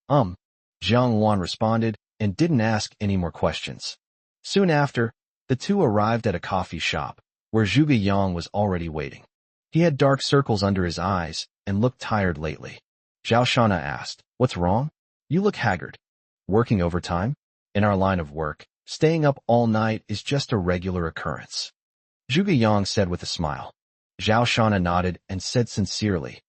Jiang Luan responded and didn't ask any more questions. Soon after, the two arrived at a coffee shop, where Zhuge Yang was already waiting. He had dark circles under his eyes and looked tired lately. Zhao Shanhe asked, "What's wrong? You look haggard. Working overtime? In our line of work, staying up all night is just a regular occurrence." Zhuge Yang said with a smile. Zhao Shanhe nodded and said sincerely,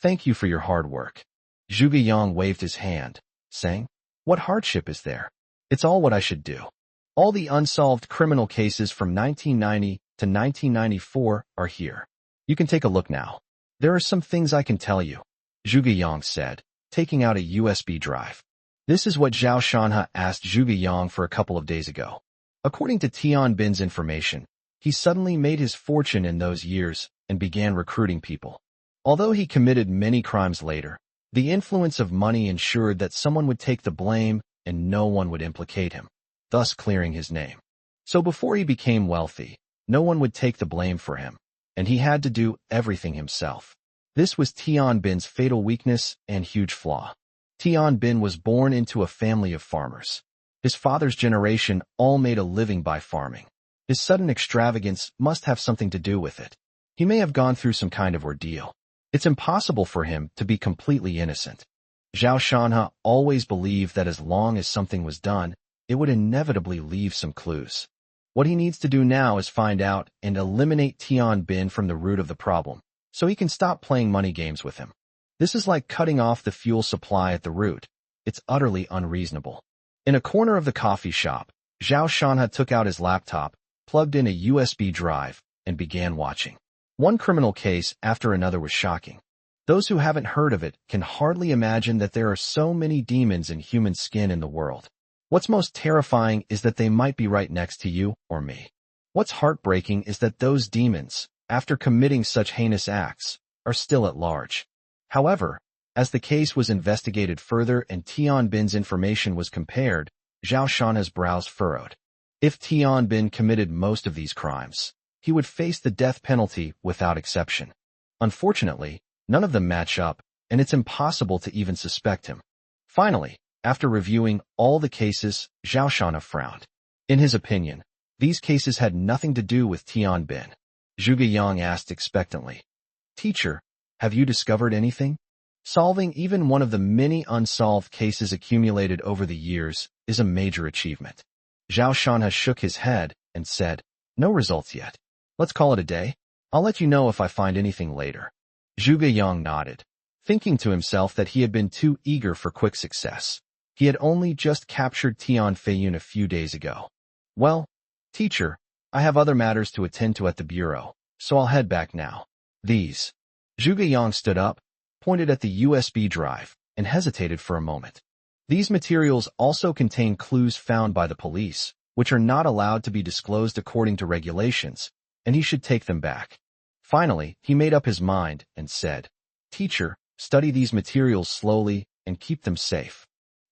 "Thank you for your hard work." Zhuge Yang waved his hand, saying, "What hardship is there? It's all what I should do. All the unsolved criminal cases from 1990 to 1994 are here. You can take a look now. There are some things I can tell you," Zhuge Yang said, taking out a USB drive. This is what Zhao Shanhe asked Zhuge Yang for a couple of days ago. According to Tian Bin's information, he suddenly made his fortune in those years and began recruiting people. Although he committed many crimes later, the influence of money ensured that someone would take the blame and no one would implicate him, thus clearing his name. So before he became wealthy, no one would take the blame for him, and he had to do everything himself. This was Tian Bin's fatal weakness and huge flaw. Tian Bin was born into a family of farmers. His father's generation all made a living by farming. His sudden extravagance must have something to do with it. He may have gone through some kind of ordeal. It's impossible for him to be completely innocent. Zhao Shanhe always believed that as long as something was done, it would inevitably leave some clues. What he needs to do now is find out and eliminate Tian Bin from the root of the problem, so he can stop playing money games with him. This is like cutting off the fuel supply at the root. It's utterly unreasonable. In a corner of the coffee shop, Zhao Shanhe took out his laptop, plugged in a USB drive, and began watching. One criminal case after another was shocking. Those who haven't heard of it can hardly imagine that there are so many demons in human skin in the world. What's most terrifying is that they might be right next to you or me. What's heartbreaking is that those demons, after committing such heinous acts, are still at large. However, as the case was investigated further and Tian Bin's information was compared, Zhao Shanhe's brows furrowed. If Tian Bin committed most of these crimes, he would face the death penalty without exception. Unfortunately, none of them match up, and it's impossible to even suspect him. Finally, after reviewing all the cases, Zhao Shanhe frowned. In his opinion, these cases had nothing to do with Tian Bin. Zhuge Yang asked expectantly, "Teacher, have you discovered anything?" Solving even one of the many unsolved cases accumulated over the years is a major achievement. Zhao Shanhe shook his head and said, "No results yet. Let's call it a day. I'll let you know if I find anything later." Zhuge Yang nodded, thinking to himself that he had been too eager for quick success. He had only just captured Tian Feiyun a few days ago. "Well, teacher, I have other matters to attend to at the bureau, so I'll head back now." These. Zhuge Yang stood up, pointed at the USB drive, and hesitated for a moment. These materials also contain clues found by the police, which are not allowed to be disclosed according to regulations, and he should take them back. Finally, he made up his mind and said, "Teacher, study these materials slowly and keep them safe."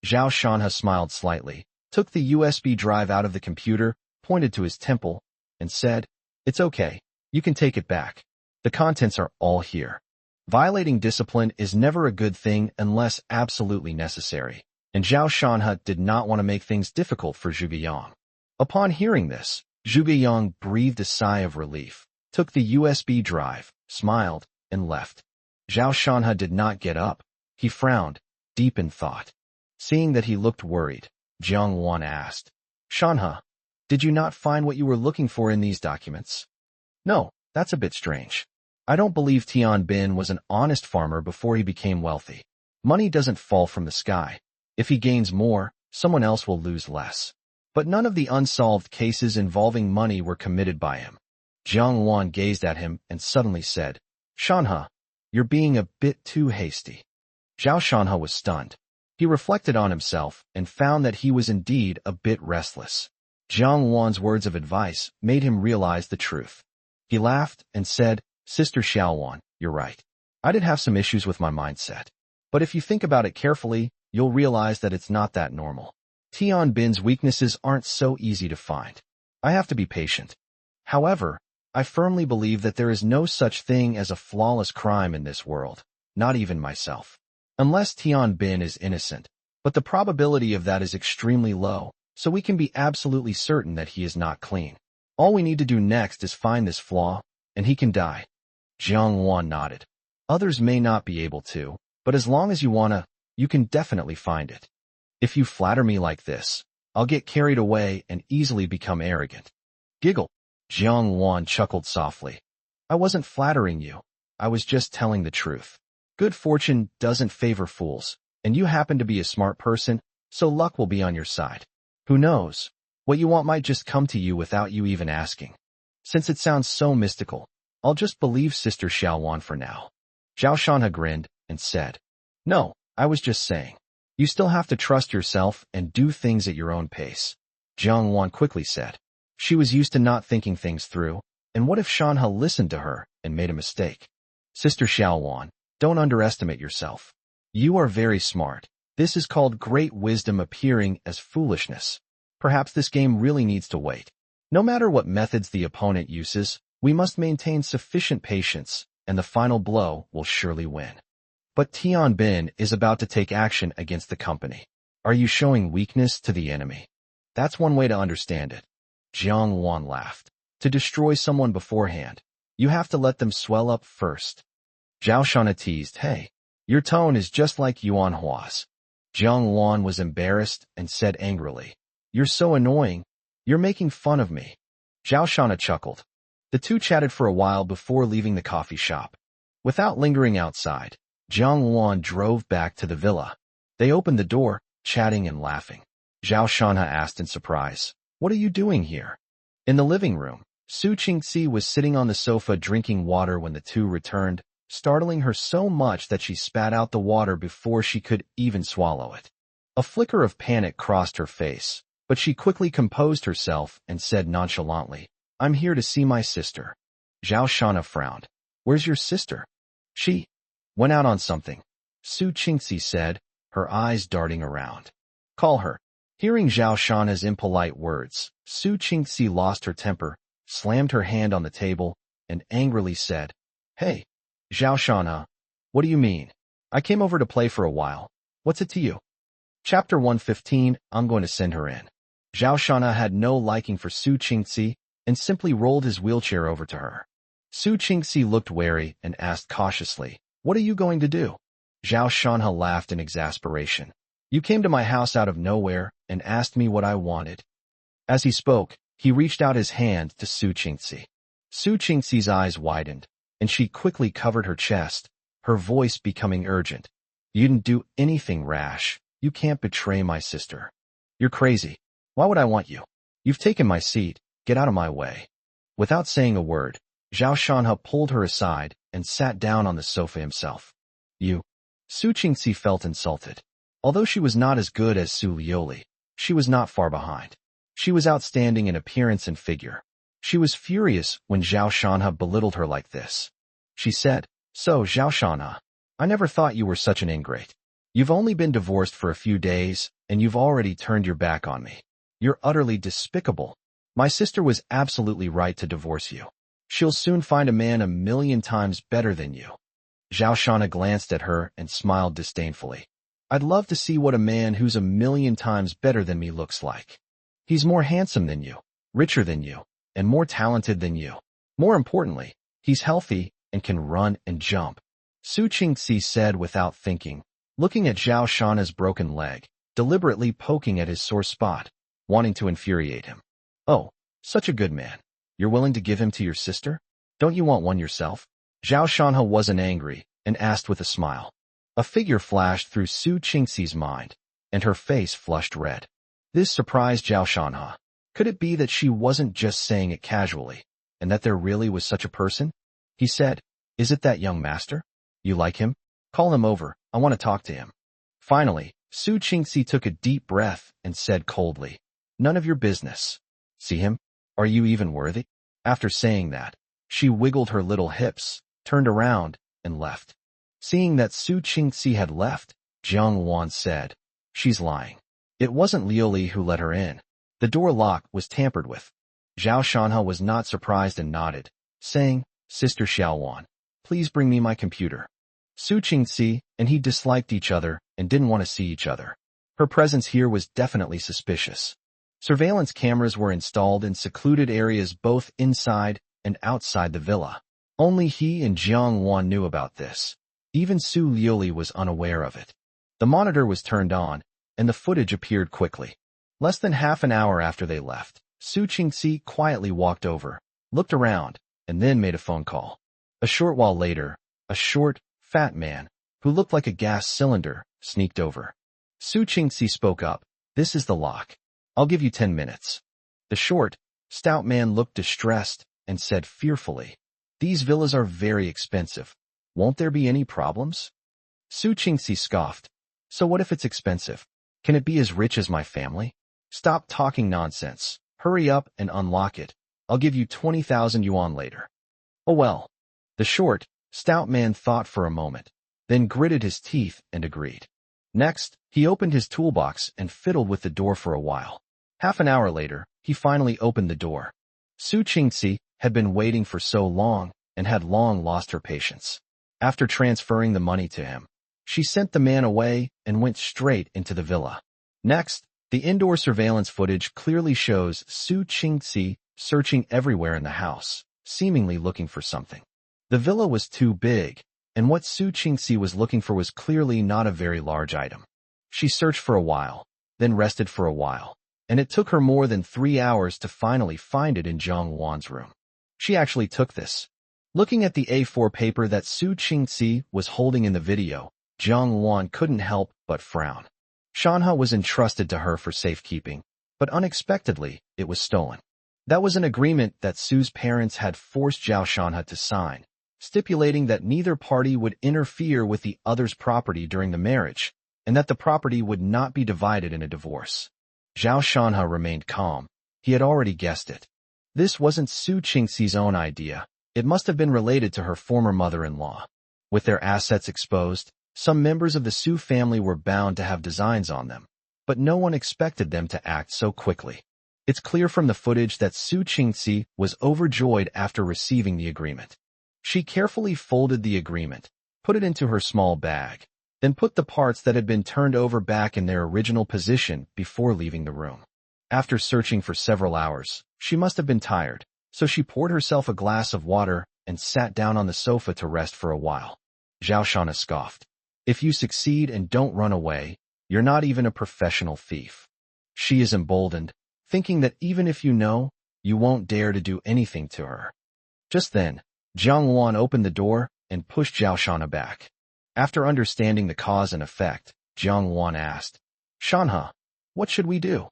Zhao Shanhe smiled slightly, took the USB drive out of the computer, pointed to his temple, and said, "It's okay, you can take it back. The contents are all here." Violating discipline is never a good thing unless absolutely necessary, and Zhao Shanhe did not want to make things difficult for Zhuge Yang. Upon hearing this, Zhuge Yang breathed a sigh of relief, took the USB drive, smiled, and left. Zhao Shanhe did not get up. He frowned, deep in thought. Seeing that he looked worried, Jiang Luan asked, "Shanhe, did you not find what you were looking for in these documents?" "No, that's a bit strange. I don't believe Tian Bin was an honest farmer before he became wealthy. Money doesn't fall from the sky. If he gains more, someone else will lose less. But none of the unsolved cases involving money were committed by him. Jiang Wan gazed at him and suddenly said, Shanhe, you're being a bit too hasty. Zhao Shanhe was stunned. He reflected on himself and found that he was indeed a bit restless. Jiang Wan's words of advice made him realize the truth. He laughed and said, Sister Xiaowan, you're right. I did have some issues with my mindset. But if you think about it carefully, you'll realize that it's not that normal. Tian Bin's weaknesses aren't so easy to find. I have to be patient. However, I firmly believe that there is no such thing as a flawless crime in this world, not even myself. Unless Tian Bin is innocent. But the probability of that is extremely low, so we can be absolutely certain that he is not clean. All we need to do next is find this flaw, and he can die. Jiang Wan nodded. Others may not be able to, but as long as you wanna, you can definitely find it. If you flatter me like this, I'll get carried away and easily become arrogant. Giggle. Jiang Wan chuckled softly. I wasn't flattering you. I was just telling the truth. Good fortune doesn't favor fools, and you happen to be a smart person, so luck will be on your side. Who knows? What you want might just come to you without you even asking. Since it sounds so mystical, I'll just believe Sister Xiaowan for now. Zhao Shanhe grinned and said, No, I was just saying. You still have to trust yourself and do things at your own pace. Jiang Wan quickly said. She was used to not thinking things through, and what if Shanhe listened to her and made a mistake? Sister Xiaowan, don't underestimate yourself. You are very smart. This is called great wisdom appearing as foolishness. Perhaps this game really needs to wait. No matter what methods the opponent uses, we must maintain sufficient patience, and the final blow will surely win. But Tian Bin is about to take action against the company. Are you showing weakness to the enemy? That's one way to understand it. Jiang Wan laughed. To destroy someone beforehand, you have to let them swell up first. Zhao Shanhe teased, Hey, your tone is just like Yuan Hua's. Jiang Wan was embarrassed and said angrily, You're so annoying. You're making fun of me. Zhao Shanhe chuckled. The two chatted for a while before leaving the coffee shop. Without lingering outside, Jiang Wan drove back to the villa. They opened the door, chatting and laughing. Zhao Shanhe asked in surprise, What are you doing here? In the living room, Su Qingxi was sitting on the sofa drinking water when the two returned, startling her so much that she spat out the water before she could even swallow it. A flicker of panic crossed her face, but she quickly composed herself and said nonchalantly, I'm here to see my sister. Zhao Shanhe frowned. Where's your sister? She went out on something, Su Qingxi said, her eyes darting around. Call her. Hearing Zhao Shanhe's impolite words, Su Qingxi lost her temper, slammed her hand on the table, and angrily said, Hey, Zhao Shanhe, what do you mean? I came over to play for a while. What's it to you? Chapter 115, I'm going to send her in. Zhao Shanhe had no liking for Su Qingxi and simply rolled his wheelchair over to her. Su Qingxi looked wary and asked cautiously, What are you going to do? Zhao Shanhe laughed in exasperation. You came to my house out of nowhere and asked me what I wanted. As he spoke, he reached out his hand to Su Qingxi. Su Qingxi's eyes widened, and she quickly covered her chest, her voice becoming urgent. You didn't do anything rash. You can't betray my sister. You're crazy. Why would I want you? You've taken my seat. Get out of my way. Without saying a word, Zhao Shanhe pulled her aside and sat down on the sofa himself. You. Su Qingxi felt insulted. Although she was not as good as Su Lioli, she was not far behind. She was outstanding in appearance and figure. She was furious when Zhao Shanhe belittled her like this. She said, So, Zhao Shanhe, I never thought you were such an ingrate. You've only been divorced for a few days, and you've already turned your back on me. You're utterly despicable. My sister was absolutely right to divorce you. She'll soon find a man 1,000,000 times better than you. Zhao Shanhe glanced at her and smiled disdainfully. I'd love to see what a man who's 1,000,000 times better than me looks like. He's more handsome than you, richer than you, and more talented than you. More importantly, he's healthy and can run and jump. Su Qingxi said without thinking, looking at Zhao Shanhe's broken leg, deliberately poking at his sore spot, wanting to infuriate him. Oh, such a good man. You're willing to give him to your sister? Don't you want one yourself? Zhao Shanhe wasn't angry and asked with a smile. A figure flashed through Su Qingxi's mind, and her face flushed red. This surprised Zhao Shanhe. Could it be that she wasn't just saying it casually, and that there really was such a person? He said, "Is it that young master? You like him? Call him over, I want to talk to him." Finally, Su Qingxi took a deep breath and said coldly, "None of your business. See him? Are you even worthy?" After saying that, she wiggled her little hips, turned around, and left. Seeing that Su Qingxi had left, Jiang Wan said, "She's lying. It wasn't Liuli who let her in. The door lock was tampered with." Zhao Shanhe was not surprised and nodded, saying, "Sister Xiaowan, please bring me my computer." Su Qingxi and he disliked each other and didn't want to see each other. Her presence here was definitely suspicious. Surveillance cameras were installed in secluded areas both inside and outside the villa. Only he and Jiang Wan knew about this. Even Su Liuli was unaware of it. The monitor was turned on, and the footage appeared quickly. Less than half an hour after they left, Su Qingxi quietly walked over, looked around, and then made a phone call. A short while later, a short, fat man, who looked like a gas cylinder, sneaked over. Su Qingxi spoke up, "This is the lock. I'll give you 10 minutes. The short, stout man looked distressed and said fearfully, "These villas are very expensive. Won't there be any problems?" Su Qingxi scoffed, "So what if it's expensive? Can it be as rich as my family? Stop talking nonsense. Hurry up and unlock it. I'll give you 20,000 yuan later." "Oh well." The short, stout man thought for a moment, then gritted his teeth and agreed. Next, he opened his toolbox and fiddled with the door for a while. Half an hour later, he finally opened the door. Su Qingxi had been waiting for so long and had long lost her patience. After transferring the money to him, she sent the man away and went straight into the villa. Next, the indoor surveillance footage clearly shows Su Qingxi searching everywhere in the house, seemingly looking for something. The villa was too big, and what Su Qingxi was looking for was clearly not a very large item. She searched for a while, then rested for a while, and it took her more than 3 hours to finally find it in Jiang Wan's room. She actually took this. Looking at the A4 paper that Su Qingxi was holding in the video, Jiang Wan couldn't help but frown. Shanhe was entrusted to her for safekeeping, but unexpectedly, it was stolen. That was an agreement that Su's parents had forced Zhao Shanhe to sign, stipulating that neither party would interfere with the other's property during the marriage, and that the property would not be divided in a divorce. Zhao Shanhe remained calm. He had already guessed it. This wasn't Su Qingxi's own idea. It must have been related to her former mother-in-law. With their assets exposed, some members of the Su family were bound to have designs on them, but no one expected them to act so quickly. It's clear from the footage that Su Qingxi was overjoyed after receiving the agreement. She carefully folded the agreement, put it into her small bag, then put the parts that had been turned over back in their original position before leaving the room. After searching for several hours, she must have been tired, so she poured herself a glass of water and sat down on the sofa to rest for a while. Zhao Shanhe scoffed. "If you succeed and don't run away, you're not even a professional thief." She is emboldened, thinking that even if you know, you won't dare to do anything to her. Just then, Jiang Wan opened the door and pushed Zhao Shanhe back. After understanding the cause and effect, Jiang Wan asked, "Shanhe, what should we do?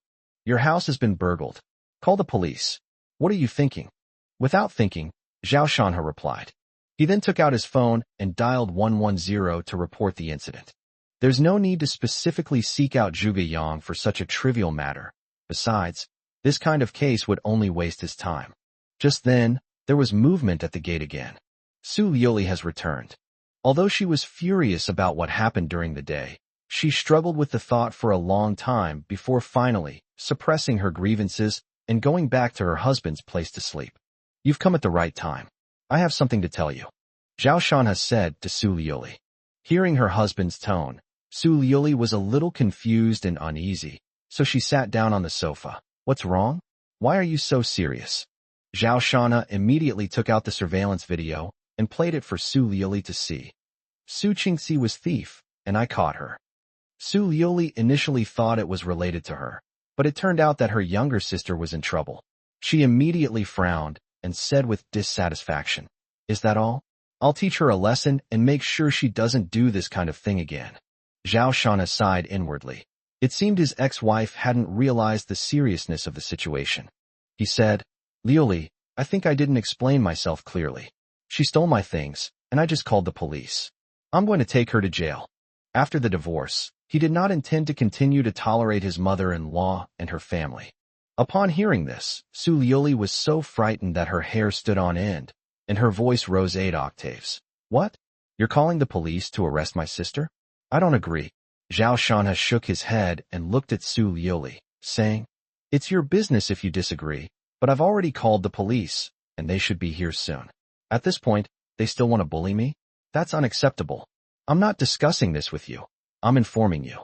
Your house has been burgled. Call the police. What are you thinking?" Without thinking, Zhao Shanhe replied. He then took out his phone and dialed 110 to report the incident. There's no need to specifically seek out Zhuge Yang for such a trivial matter. Besides, this kind of case would only waste his time. Just then, there was movement at the gate again. Su Liuli has returned. Although she was furious about what happened during the day, she struggled with the thought for a long time before finally suppressing her grievances and going back to her husband's place to sleep. "You've come at the right time. I have something to tell you," Zhao Shanhe said to Su Liuli. Hearing her husband's tone, Su Liuli was a little confused and uneasy, so she sat down on the sofa. "What's wrong? Why are you so serious?" Zhao Shanhe immediately took out the surveillance video and played it for Su Liuli to see. "Su Qingxi was thief, and I caught her." Su Liuli initially thought it was related to her, but it turned out that her younger sister was in trouble. She immediately frowned and said with dissatisfaction, "Is that all?" I'll teach her a lesson and make sure she doesn't do this kind of thing again. Zhao Shana sighed inwardly. It seemed his ex-wife hadn't realized the seriousness of the situation. He said, Liuli, I think I didn't explain myself clearly. She stole my things, and I just called the police. I'm going to take her to jail. After the divorce, he did not intend to continue to tolerate his mother-in-law and her family. Upon hearing this, Su Liuli was so frightened that her hair stood on end, and her voice rose 8 octaves. What? You're calling the police to arrest my sister? I don't agree. Zhao Shanha shook his head and looked at Su Liuli, saying, It's your business if you disagree, but I've already called the police, and they should be here soon. At this point, they still want to bully me? That's unacceptable. I'm not discussing this with you. I'm informing you.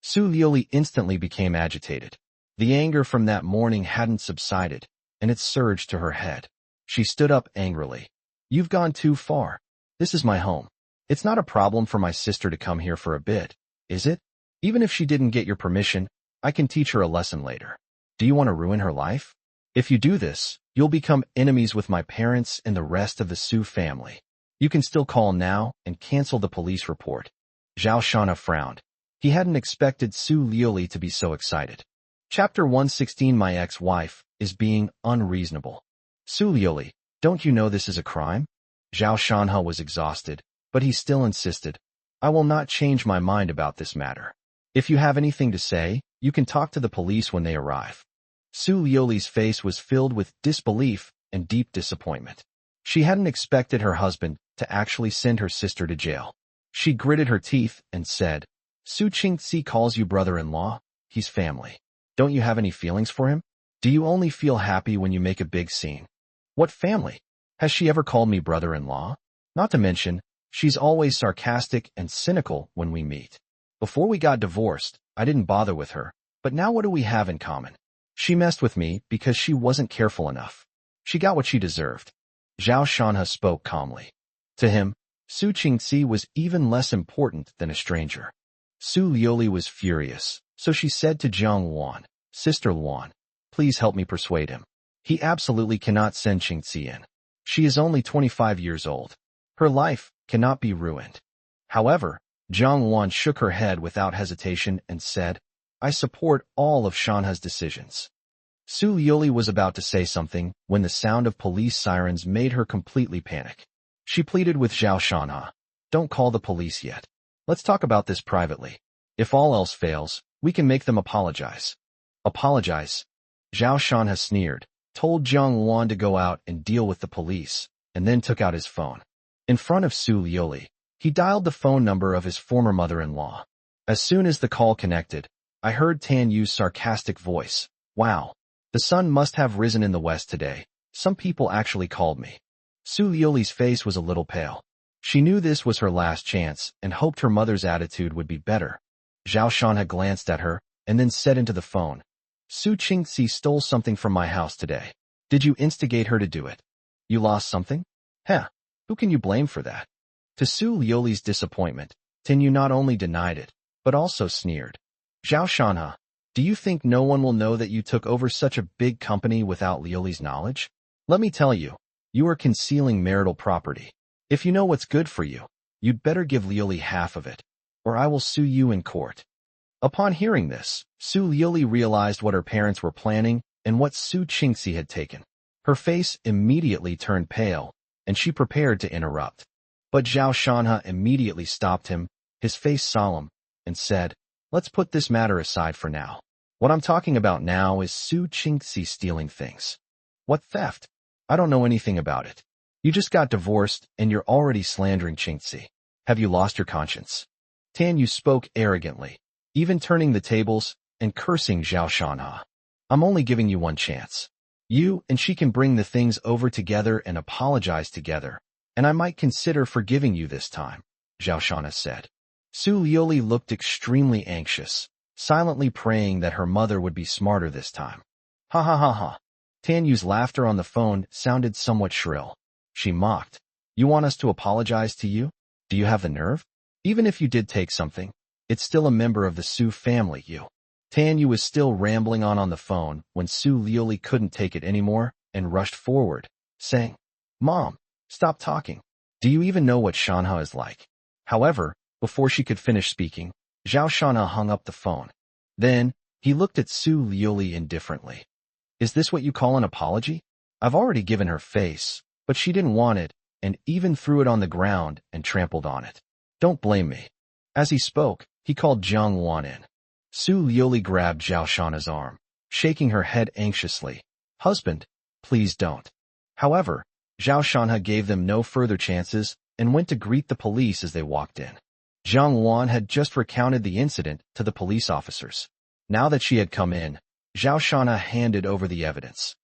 Su Liuli instantly became agitated. The anger from that morning hadn't subsided, and it surged to her head. She stood up angrily. You've gone too far. This is my home. It's not a problem for my sister to come here for a bit, is it? Even if she didn't get your permission, I can teach her a lesson later. Do you want to ruin her life? If you do this, you'll become enemies with my parents and the rest of the Su family. You can still call now and cancel the police report. Zhao Shana frowned. He hadn't expected Su Liuli to be so excited. Chapter 116 My ex-wife is being unreasonable. Su Liuli, don't you know this is a crime? Zhao Shanha was exhausted, but he still insisted. I will not change my mind about this matter. If you have anything to say, you can talk to the police when they arrive. Su Liuli's face was filled with disbelief and deep disappointment. She hadn't expected her husband to actually send her sister to jail. She gritted her teeth and said, Su Qingxi calls you brother-in-law. He's family. Don't you have any feelings for him? Do you only feel happy when you make a big scene? What family? Has she ever called me brother-in-law? Not to mention, she's always sarcastic and cynical when we meet. Before we got divorced, I didn't bother with her, but now what do we have in common? She messed with me because she wasn't careful enough. She got what she deserved. Zhao Shanha spoke calmly. To him, Su Qingxi was even less important than a stranger. Su Liuli was furious, so she said to Jiang Luan, Sister Luan, please help me persuade him. He absolutely cannot send Qingxi in. She is only 25 years old. Her life cannot be ruined. However, Jiang Luan shook her head without hesitation and said, I support all of Shanha's decisions. Su Liuli was about to say something when the sound of police sirens made her completely panic. She pleaded with Zhao Shanha, don't call the police yet. Let's talk about this privately. If all else fails, we can make them apologize. Apologize? Zhao Shanha sneered, told Jiang Luan to go out and deal with the police, and then took out his phone. In front of Su Liuli, he dialed the phone number of his former mother-in-law. As soon as the call connected, I heard Tan Yu's sarcastic voice. Wow. The sun must have risen in the west today. Some people actually called me. Su Liuli's face was a little pale. She knew this was her last chance and hoped her mother's attitude would be better. Zhao Shanha glanced at her and then said into the phone, Su Qingxi stole something from my house today. Did you instigate her to do it? You lost something? Heh, who can you blame for that? To Su Liuli's disappointment, Tan Yu not only denied it, but also sneered. Zhao Shanha, do you think no one will know that you took over such a big company without Liuli's knowledge? Let me tell you, you are concealing marital property. If you know what's good for you, you'd better give Liuli half of it, or I will sue you in court. Upon hearing this, Su Liuli realized what her parents were planning and what Su Qingxi had taken. Her face immediately turned pale, and she prepared to interrupt. But Zhao Shanha immediately stopped him, his face solemn, and said, Let's put this matter aside for now. What I'm talking about now is Su Qingxi stealing things. What theft? I don't know anything about it. You just got divorced and you're already slandering Qingxi. Have you lost your conscience? Tan Yu spoke arrogantly, even turning the tables and cursing Zhao Shanha. I'm only giving you one chance. You and she can bring the things over together and apologize together, and I might consider forgiving you this time, Zhao Shanha said. Su Liuli looked extremely anxious, silently praying that her mother would be smarter this time. Ha ha ha ha. Tan Yu's laughter on the phone sounded somewhat shrill. She mocked. You want us to apologize to you? Do you have the nerve? Even if you did take something, it's still a member of the Su family, you. Tan Yu was still rambling on the phone when Su Liuli couldn't take it anymore and rushed forward, saying, Mom, stop talking. Do you even know what Shanha is like? However, before she could finish speaking, Zhao Shanha hung up the phone. Then, he looked at Su Liuli indifferently. Is this what you call an apology? I've already given her face, but she didn't want it, and even threw it on the ground and trampled on it. Don't blame me. As he spoke, he called Jiang Wan in. Su Liuli grabbed Zhao Shanha's arm, shaking her head anxiously. Husband, please don't. However, Zhao Shanha gave them no further chances and went to greet the police as they walked in. Jiang Wan had just recounted the incident to the police officers. Now that she had come in, Zhao Shanha handed over the evidence.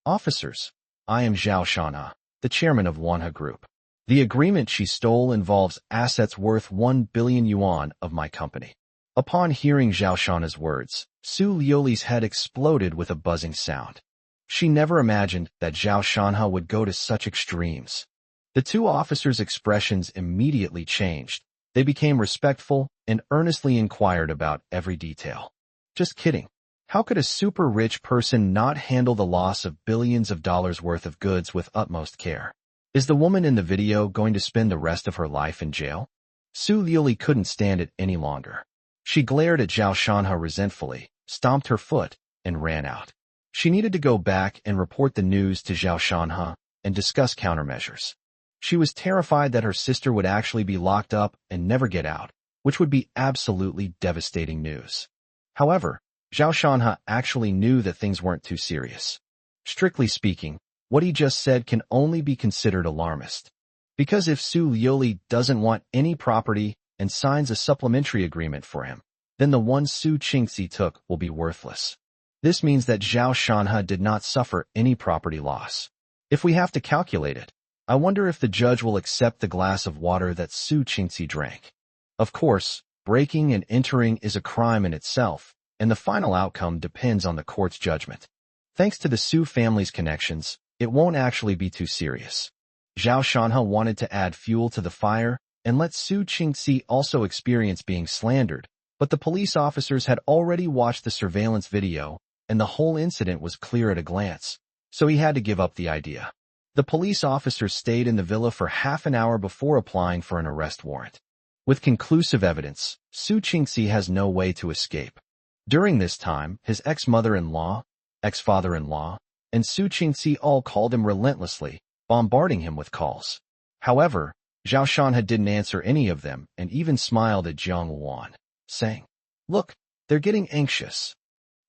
Officers, I am Zhao Shanha, the chairman of Manhwa Group. The agreement she stole involves assets worth 1 billion yuan of my company. Upon hearing Zhao Shanha's words, Su Liuli's head exploded with a buzzing sound. She never imagined that Zhao Shanha would go to such extremes. The two officers' expressions immediately changed. They became respectful and earnestly inquired about every detail. Just kidding. How could a super-rich person not handle the loss of billions of dollars worth of goods with utmost care? Is the woman in the video going to spend the rest of her life in jail? Su Liuli couldn't stand it any longer. She glared at Zhao Shanha resentfully, stomped her foot, and ran out. She needed to go back and report the news to Zhao Shanha and discuss countermeasures. She was terrified that her sister would actually be locked up and never get out, which would be absolutely devastating news. However, Zhao Shanha actually knew that things weren't too serious. Strictly speaking, what he just said can only be considered alarmist. Because if Su Liuli doesn't want any property and signs a supplementary agreement for him, then the one Su Qingxi took will be worthless. This means that Zhao Shanha did not suffer any property loss. If we have to calculate it, I wonder if the judge will accept the glass of water that Su Qingxi drank. Of course, breaking and entering is a crime in itself, and the final outcome depends on the court's judgment. Thanks to the Su family's connections, it won't actually be too serious. Zhao Shanha wanted to add fuel to the fire and let Su Qingxi also experience being slandered, but the police officers had already watched the surveillance video, and the whole incident was clear at a glance, so he had to give up the idea. The police officers stayed in the villa for half an hour before applying for an arrest warrant. With conclusive evidence, Su Qingxi has no way to escape. During this time, his ex-mother-in-law, ex-father-in-law, and Su Qingxi all called him relentlessly, bombarding him with calls. However, Zhao Shanha didn't answer any of them and even smiled at Jiang Wan, saying, "Look, they're getting anxious."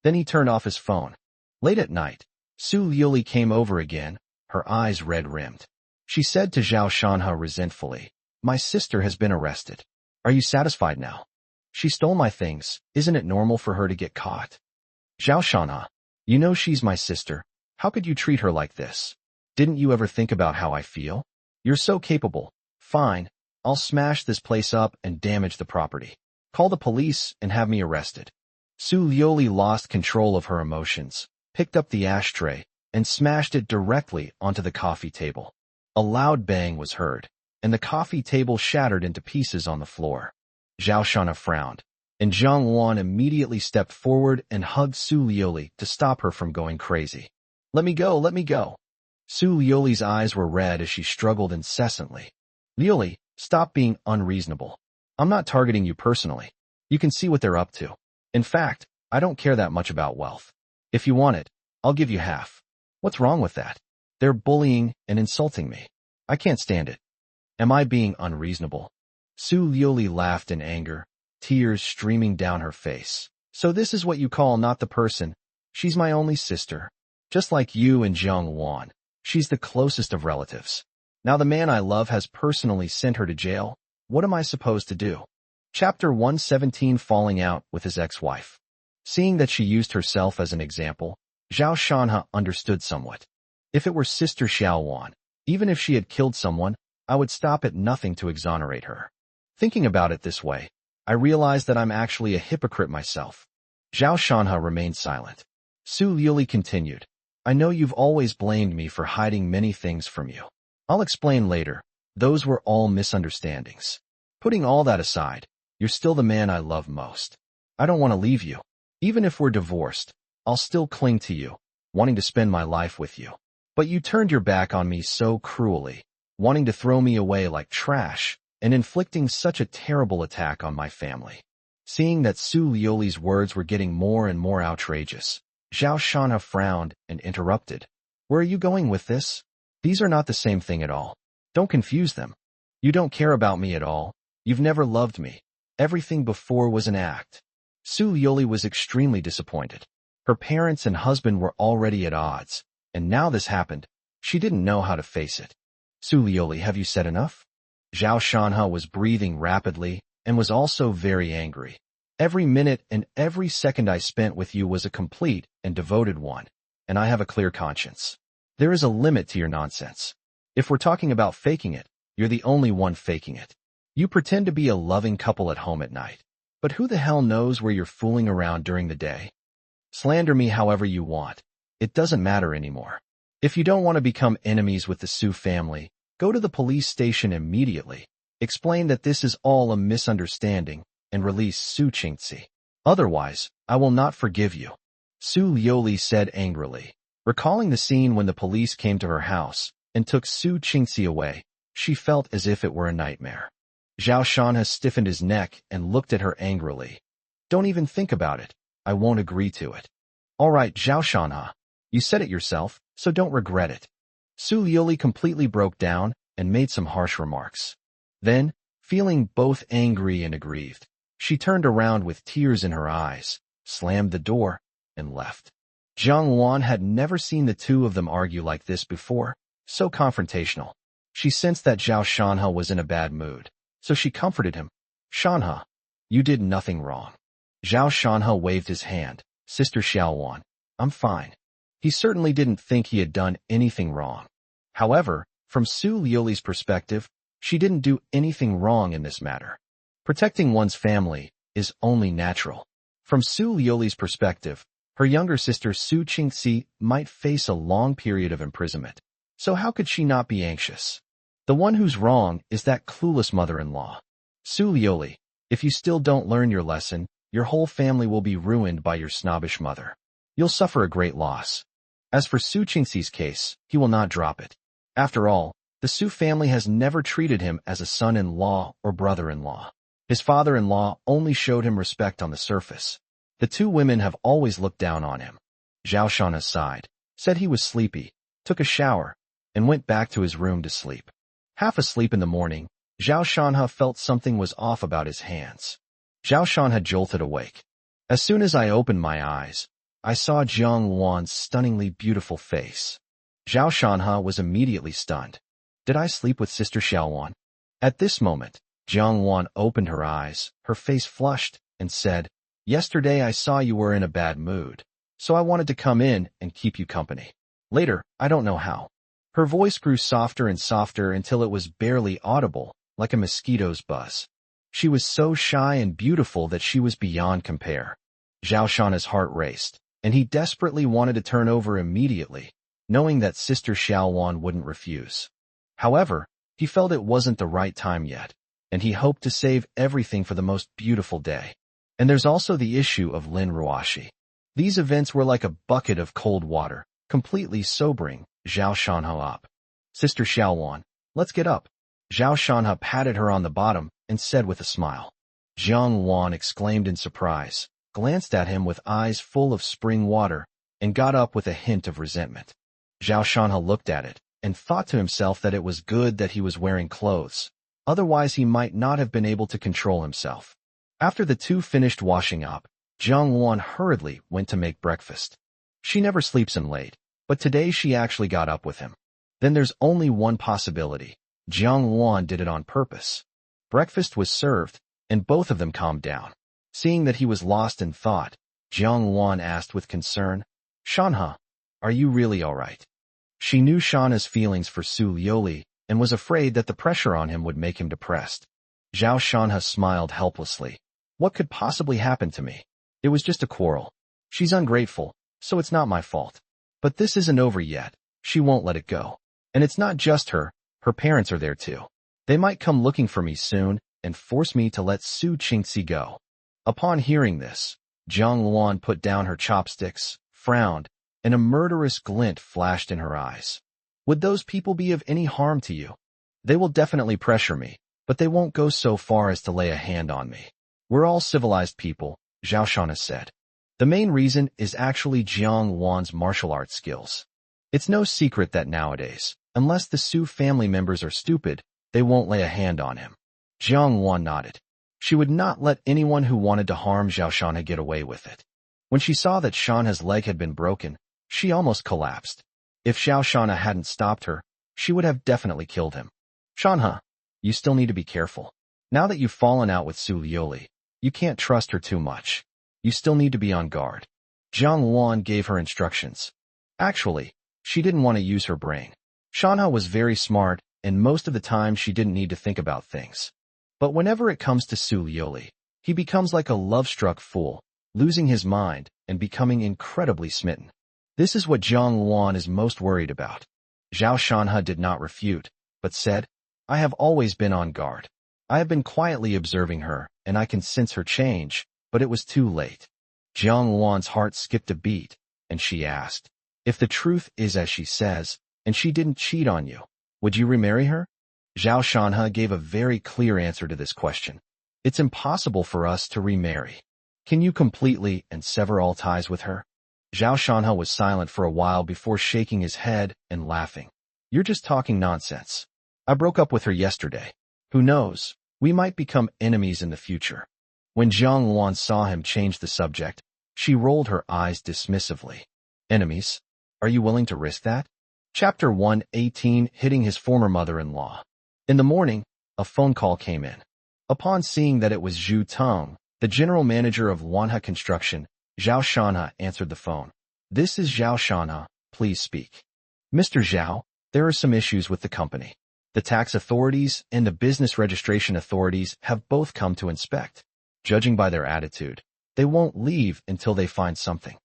Then he turned off his phone. Late at night, Su Liuli came over again, her eyes red-rimmed. She said to Zhao Shanha resentfully, "My sister has been arrested. Are you satisfied now? She stole my things. Isn't it normal for her to get caught?" Zhao Shanha, you know she's my sister. How could you treat her like this? Didn't you ever think about how I feel? You're so capable. Fine, I'll smash this place up and damage the property. Call the police and have me arrested. Su Liuli lost control of her emotions, picked up the ashtray, and smashed it directly onto the coffee table. A loud bang was heard, and the coffee table shattered into pieces on the floor. Zhao Shanha frowned, and Jiang Wan immediately stepped forward and hugged Su Liuli to stop her from going crazy. Let me go, let me go. Su Liuli's eyes were red as she struggled incessantly. Liuli, stop being unreasonable. I'm not targeting you personally. You can see what they're up to. In fact, I don't care that much about wealth. If you want it, I'll give you half. What's wrong with that? They're bullying and insulting me. I can't stand it. Am I being unreasonable? Su Liuli laughed in anger, tears streaming down her face. So this is what you call not the person. She's my only sister. Just like you and Jiang Wan. She's the closest of relatives. Now the man I love has personally sent her to jail. What am I supposed to do? Chapter 117, Falling Out with his ex-wife. Seeing that she used herself as an example, Zhao Shanha understood somewhat. If it were Sister Xiao Wan, even if she had killed someone, I would stop at nothing to exonerate her. Thinking about it this way, I realized that I'm actually a hypocrite myself. Zhao Shanha remained silent. Su Liuli continued, I know you've always blamed me for hiding many things from you. I'll explain later. Those were all misunderstandings. Putting all that aside, you're still the man I love most. I don't want to leave you. Even if we're divorced, I'll still cling to you, wanting to spend my life with you. But you turned your back on me so cruelly. wanting to throw me away like trash, and inflicting such a terrible attack on my family. Seeing that Su Liuli's words were getting more and more outrageous, Zhao Shanha frowned and interrupted. Where are you going with this? These are not the same thing at all. Don't confuse them. You don't care about me at all. You've never loved me. Everything before was an act. Su Liuli was extremely disappointed. Her parents and husband were already at odds, and now this happened. She didn't know how to face it. Su Liuli, have you said enough? Zhao Shanha was breathing rapidly and was also very angry. Every minute and every second I spent with you was a complete and devoted one, and I have a clear conscience. There is a limit to your nonsense. If we're talking about faking it, you're the only one faking it. You pretend to be a loving couple at home at night, but who the hell knows where you're fooling around during the day? Slander me however you want. It doesn't matter anymore. If you don't want to become enemies with the Su family, go to the police station immediately. Explain that this is all a misunderstanding and release Su Qingxi. Otherwise, I will not forgive you. Su Liuli said angrily. Recalling the scene when the police came to her house and took Su Qingxi away, she felt as if it were a nightmare. Zhao Shanha stiffened his neck and looked at her angrily. Don't even think about it. I won't agree to it. All right, Zhao Shanha. You said it yourself, so don't regret it. Su Liuli completely broke down and made some harsh remarks. Then, feeling both angry and aggrieved, she turned around with tears in her eyes, slammed the door, and left. Jiang Wan had never seen the two of them argue like this before, so confrontational. She sensed that Zhao Shanha was in a bad mood, so she comforted him. Shanha, you did nothing wrong. Zhao Shanha waved his hand. Sister Xiaowan, I'm fine. He certainly didn't think he had done anything wrong. However, from Su Liuli's perspective, she didn't do anything wrong in this matter. Protecting one's family is only natural. From Su Liuli's perspective, her younger sister Su Qingxi might face a long period of imprisonment. So how could she not be anxious? The one who's wrong is that clueless mother-in-law. Su Liuli, if you still don't learn your lesson, your whole family will be ruined by your snobbish mother. You'll suffer a great loss. As for Su Qingxi's case, he will not drop it. After all, the Su family has never treated him as a son-in-law or brother-in-law. His father-in-law only showed him respect on the surface. The two women have always looked down on him. Zhao Shanha sighed, said he was sleepy, took a shower, and went back to his room to sleep. Half asleep in the morning, Zhao Shanha felt something was off about his hands. Zhao Shanha jolted awake. As soon as I opened my eyes, I saw Jiang Wan's stunningly beautiful face. Zhao Shanha was immediately stunned. Did I sleep with Sister Xiaowan? At this moment, Jiang Wan opened her eyes, her face flushed, and said, Yesterday I saw you were in a bad mood, so I wanted to come in and keep you company. Later, I don't know how. Her voice grew softer and softer until it was barely audible, like a mosquito's buzz. She was so shy and beautiful that she was beyond compare. Zhao Shanha's heart raced, and he desperately wanted to turn over immediately, knowing that Sister Xiaowan wouldn't refuse. However, he felt it wasn't the right time yet, and he hoped to save everything for the most beautiful day. And there's also the issue of Lin Ruoxi. These events were like a bucket of cold water, completely sobering Zhao Shanha up. Sister Xiaowan, let's get up. Zhao Shanha patted her on the bottom and said with a smile. Jiang Wan exclaimed in surprise, glanced at him with eyes full of spring water, and got up with a hint of resentment. Zhao Shanha looked at it and thought to himself that it was good that he was wearing clothes. Otherwise he might not have been able to control himself. After the two finished washing up, Jiang Wan hurriedly went to make breakfast. She never sleeps in late, but today she actually got up with him. Then there's only one possibility. Jiang Wan did it on purpose. Breakfast was served, and both of them calmed down. Seeing that he was lost in thought, Jiang Wan asked with concern, Shanha, are you really all right? She knew Shanha's feelings for Su Liuli and was afraid that the pressure on him would make him depressed. Zhao Shanha smiled helplessly. What could possibly happen to me? It was just a quarrel. She's ungrateful, so it's not my fault. But this isn't over yet. She won't let it go. And it's not just her. Her parents are there too. They might come looking for me soon and force me to let Su Qingxi go. Upon hearing this, Jiang Luan put down her chopsticks, frowned, and a murderous glint flashed in her eyes. Would those people be of any harm to you? They will definitely pressure me, but they won't go so far as to lay a hand on me. We're all civilized people, Zhao Shanha said. The main reason is actually Jiang Wan's martial arts skills. It's no secret that nowadays, unless the Su family members are stupid, they won't lay a hand on him. Jiang Wan nodded. She would not let anyone who wanted to harm Zhao Shanha get away with it. When she saw that Shanha's leg had been broken, she almost collapsed. If Zhao Shanha hadn't stopped her, she would have definitely killed him. Shanha, you still need to be careful. Now that you've fallen out with Su Liuli, you can't trust her too much. You still need to be on guard. Jiang Wan gave her instructions. Actually, she didn't want to use her brain. Shanha was very smart, and most of the time she didn't need to think about things. But whenever it comes to Su Liuli, he becomes like a love-struck fool, losing his mind and becoming incredibly smitten. This is what Jiang Wan is most worried about. Zhao Shanha did not refute, but said, I have always been on guard. I have been quietly observing her, and I can sense her change, but it was too late. Jiang Wan's heart skipped a beat, and she asked, if the truth is as she says, and she didn't cheat on you, would you remarry her? Zhao Shanha gave a very clear answer to this question. It's impossible for us to remarry. Can you completely and sever all ties with her? Zhao Shanha was silent for a while before shaking his head and laughing. You're just talking nonsense. I broke up with her yesterday. Who knows? We might become enemies in the future. When Jiang Wan saw him change the subject, she rolled her eyes dismissively. Enemies? Are you willing to risk that? Chapter 118, Hitting his former mother-in-law. In the morning, a phone call came in. Upon seeing that it was Zhu Tong, the general manager of Manhwa Construction, Zhao Shanha answered the phone. This is Zhao Shanha, please speak. Mr. Zhao, there are some issues with the company. The tax authorities and the business registration authorities have both come to inspect. Judging by their attitude, they won't leave until they find something.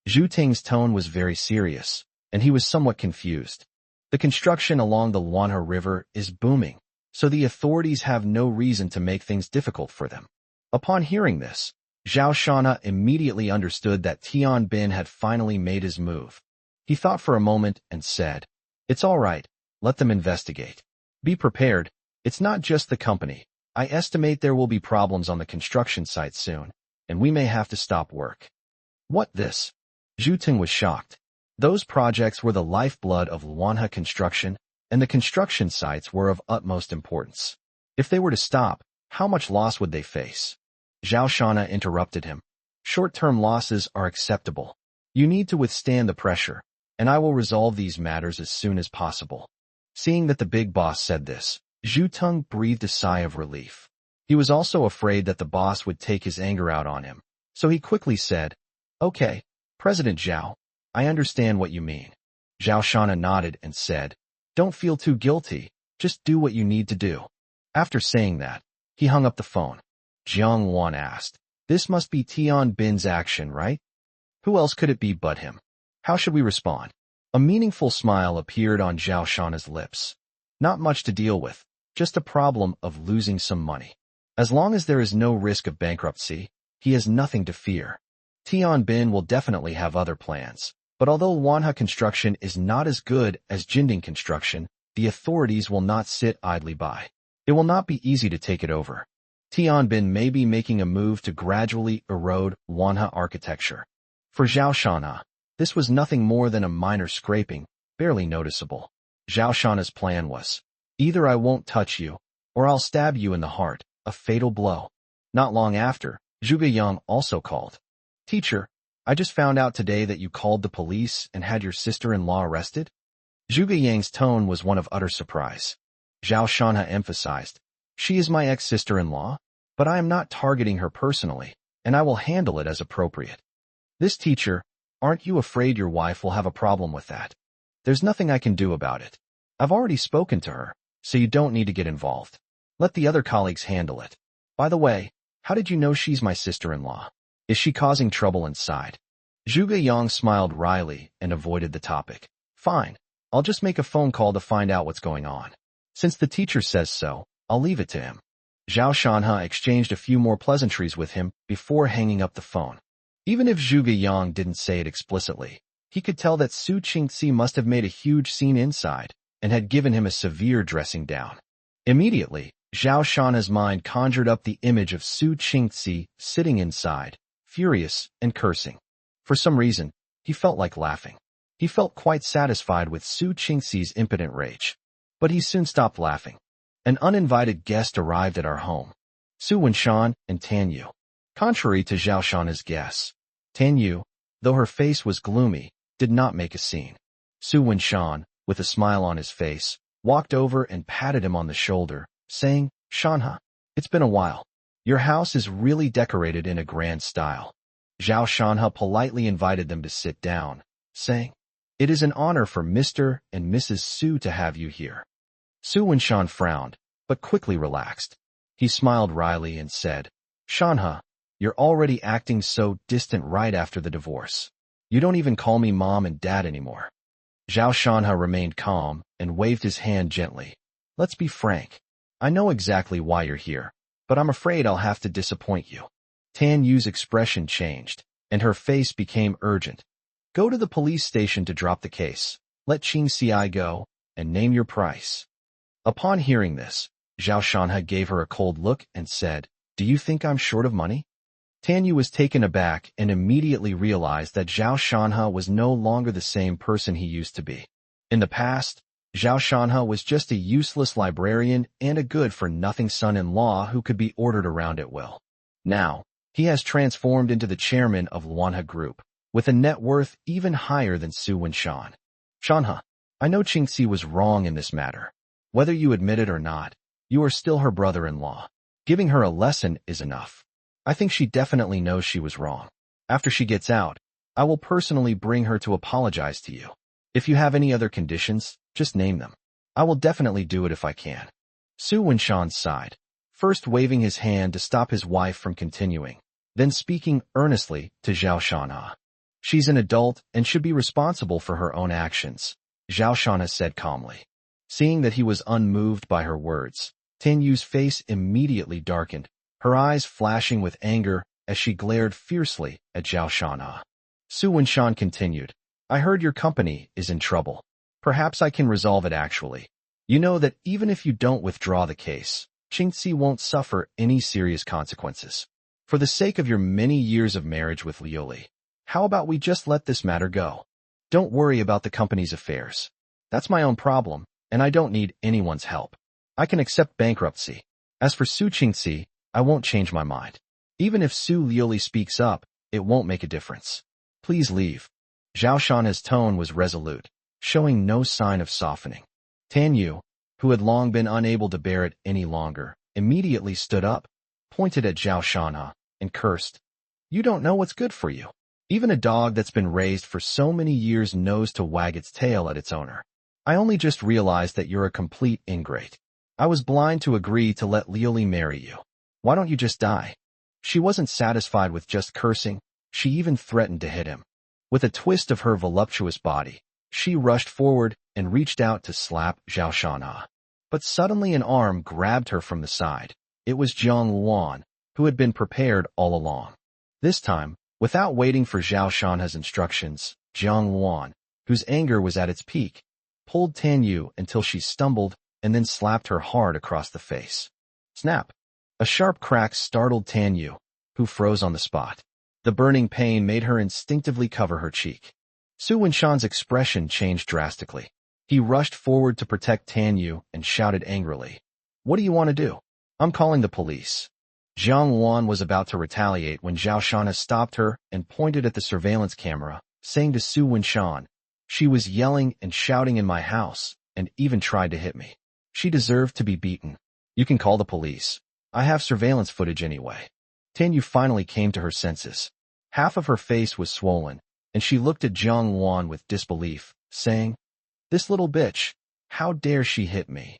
Zhu Ting's tone was very serious, and he was somewhat confused. The construction along the Manhwa River is booming, so the authorities have no reason to make things difficult for them. Upon hearing this, Zhao Shanha immediately understood that Tian Bin had finally made his move. He thought for a moment and said, It's all right, let them investigate. Be prepared, it's not just the company. I estimate there will be problems on the construction site soon, and we may have to stop work. What this? Zhu Ting was shocked. Those projects were the lifeblood of Manhwa Construction, and the construction sites were of utmost importance. If they were to stop, how much loss would they face? Zhao Shanha interrupted him. Short-term losses are acceptable. You need to withstand the pressure, and I will resolve these matters as soon as possible. Seeing that the big boss said this, Zhu Tung breathed a sigh of relief. He was also afraid that the boss would take his anger out on him, so he quickly said, Okay, President Zhao, I understand what you mean. Zhao Shanha nodded and said, Don't feel too guilty, just do what you need to do. After saying that, he hung up the phone. Jiang Wan asked, This must be Tian Bin's action, right? Who else could it be but him? How should we respond? A meaningful smile appeared on Zhao Shanha's lips. Not much to deal with, just a problem of losing some money. As long as there is no risk of bankruptcy, he has nothing to fear. Tian Bin will definitely have other plans, but although Manhwa Construction is not as good as Jinding Construction, the authorities will not sit idly by. It will not be easy to take it over. Tian Bin may be making a move to gradually erode Manhwa architecture. For Zhao Shanha, this was nothing more than a minor scraping, barely noticeable. Zhao Shanha's plan was, either I won't touch you, or I'll stab you in the heart, a fatal blow. Not long after, Zhuge Yang also called. Teacher, I just found out today that you called the police and had your sister-in-law arrested? Zhuge Yang's tone was one of utter surprise. Zhao Shanha emphasized, She is my ex-sister-in-law, but I am not targeting her personally, and I will handle it as appropriate. This teacher, aren't you afraid your wife will have a problem with that? There's nothing I can do about it. I've already spoken to her, so you don't need to get involved. Let the other colleagues handle it. By the way, how did you know she's my sister-in-law? Is she causing trouble inside? Zhuge Yang smiled wryly and avoided the topic. Fine, I'll just make a phone call to find out what's going on. Since the teacher says so, I'll leave it to him. Zhao Shanha exchanged a few more pleasantries with him before hanging up the phone. Even if Zhuge Yang didn't say it explicitly, he could tell that Su Qingxi must have made a huge scene inside and had given him a severe dressing down. Immediately, Zhao Shanha's mind conjured up the image of Su Qingzi sitting inside, furious and cursing. For some reason, he felt like laughing. He felt quite satisfied with Su Qingzi's impotent rage. But he soon stopped laughing. An uninvited guest arrived at our home. Su Wenshan and Tan Yu. Contrary to Zhao Shanha's guess, Tan Yu, though her face was gloomy, did not make a scene. Su Wenshan, with a smile on his face, walked over and patted him on the shoulder, saying, "Shanha, it's been a while. Your house is really decorated in a grand style." Zhao Shanha politely invited them to sit down, saying, "It is an honor for Mr. and Mrs. Su to have you here." Su Wenshan frowned, but quickly relaxed. He smiled wryly and said, "Shanha, you're already acting so distant right after the divorce. You don't even call me mom and dad anymore." Zhao Shanha remained calm and waved his hand gently. "Let's be frank. I know exactly why you're here, but I'm afraid I'll have to disappoint you." Tan Yu's expression changed, and her face became urgent. "Go to the police station to drop the case. Let Qing Xi go, and name your price." Upon hearing this, Zhao Shanha gave her a cold look and said, "Do you think I'm short of money?" Tan Yu was taken aback and immediately realized that Zhao Shanha was no longer the same person he used to be. In the past, Zhao Shanha was just a useless librarian and a good-for-nothing son-in-law who could be ordered around at will. Now, he has transformed into the chairman of Manhwa Group, with a net worth even higher than Su Wenshan. "Shanha, I know Qingxi was wrong in this matter. Whether you admit it or not, you are still her brother-in-law. Giving her a lesson is enough. I think she definitely knows she was wrong. After she gets out, I will personally bring her to apologize to you. If you have any other conditions, just name them. I will definitely do it if I can." Su Wenshan sighed, first waving his hand to stop his wife from continuing, then speaking earnestly to Zhao Shanha. "She's an adult and should be responsible for her own actions," Zhao Shanha said calmly. Seeing that he was unmoved by her words, Tan Yu's face immediately darkened, her eyes flashing with anger as she glared fiercely at Zhao Shanha. Su Wenshan continued, "I heard your company is in trouble. Perhaps I can resolve it actually. You know that even if you don't withdraw the case, Qingxi won't suffer any serious consequences. For the sake of your many years of marriage with Liuli, how about we just let this matter go? Don't worry about the company's affairs. That's my own problem, and I don't need anyone's help. I can accept bankruptcy. As for Su Qingxi, I won't change my mind. Even if Su Liuli speaks up, it won't make a difference. Please leave." Zhao Shanha's tone was resolute, showing no sign of softening. Tan Yu, who had long been unable to bear it any longer, immediately stood up, pointed at Zhao Shanha, and cursed. "You don't know what's good for you. Even a dog that's been raised for so many years knows to wag its tail at its owner. I only just realized that you're a complete ingrate. I was blind to agree to let Liuli marry you. Why don't you just die?" She wasn't satisfied with just cursing, she even threatened to hit him. With a twist of her voluptuous body, she rushed forward and reached out to slap Zhao Shanha. But suddenly an arm grabbed her from the side. It was Jiang Luan, who had been prepared all along. This time, without waiting for Zhao Shanha's instructions, Jiang Luan, whose anger was at its peak, pulled Tan Yu until she stumbled and then slapped her hard across the face. Snap! A sharp crack startled Tan Yu, who froze on the spot. The burning pain made her instinctively cover her cheek. Su Wenshan's expression changed drastically. He rushed forward to protect Tan Yu and shouted angrily, "What do you want to do? I'm calling the police." Jiang Luan was about to retaliate when Zhao Shanha stopped her and pointed at the surveillance camera, saying to Su Wenshan, "She was yelling and shouting in my house, and even tried to hit me. She deserved to be beaten. You can call the police. I have surveillance footage anyway." Tan Yu finally came to her senses. Half of her face was swollen, and she looked at Jiang Luan with disbelief, saying, "This little bitch, how dare she hit me?"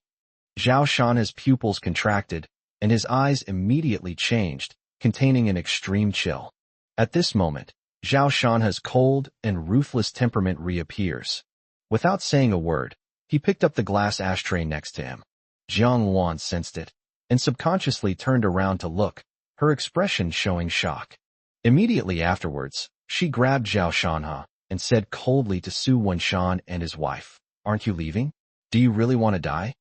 Zhao Shanha's pupils contracted, and his eyes immediately changed, containing an extreme chill. At this moment, Zhao Shanha's cold and ruthless temperament reappears. Without saying a word, he picked up the glass ashtray next to him. Jiang Luan sensed it, and subconsciously turned around to look, her expression showing shock. Immediately afterwards, she grabbed Zhao Shanha and said coldly to Su Wenshan and his wife, "Aren't you leaving? Do you really want to die?"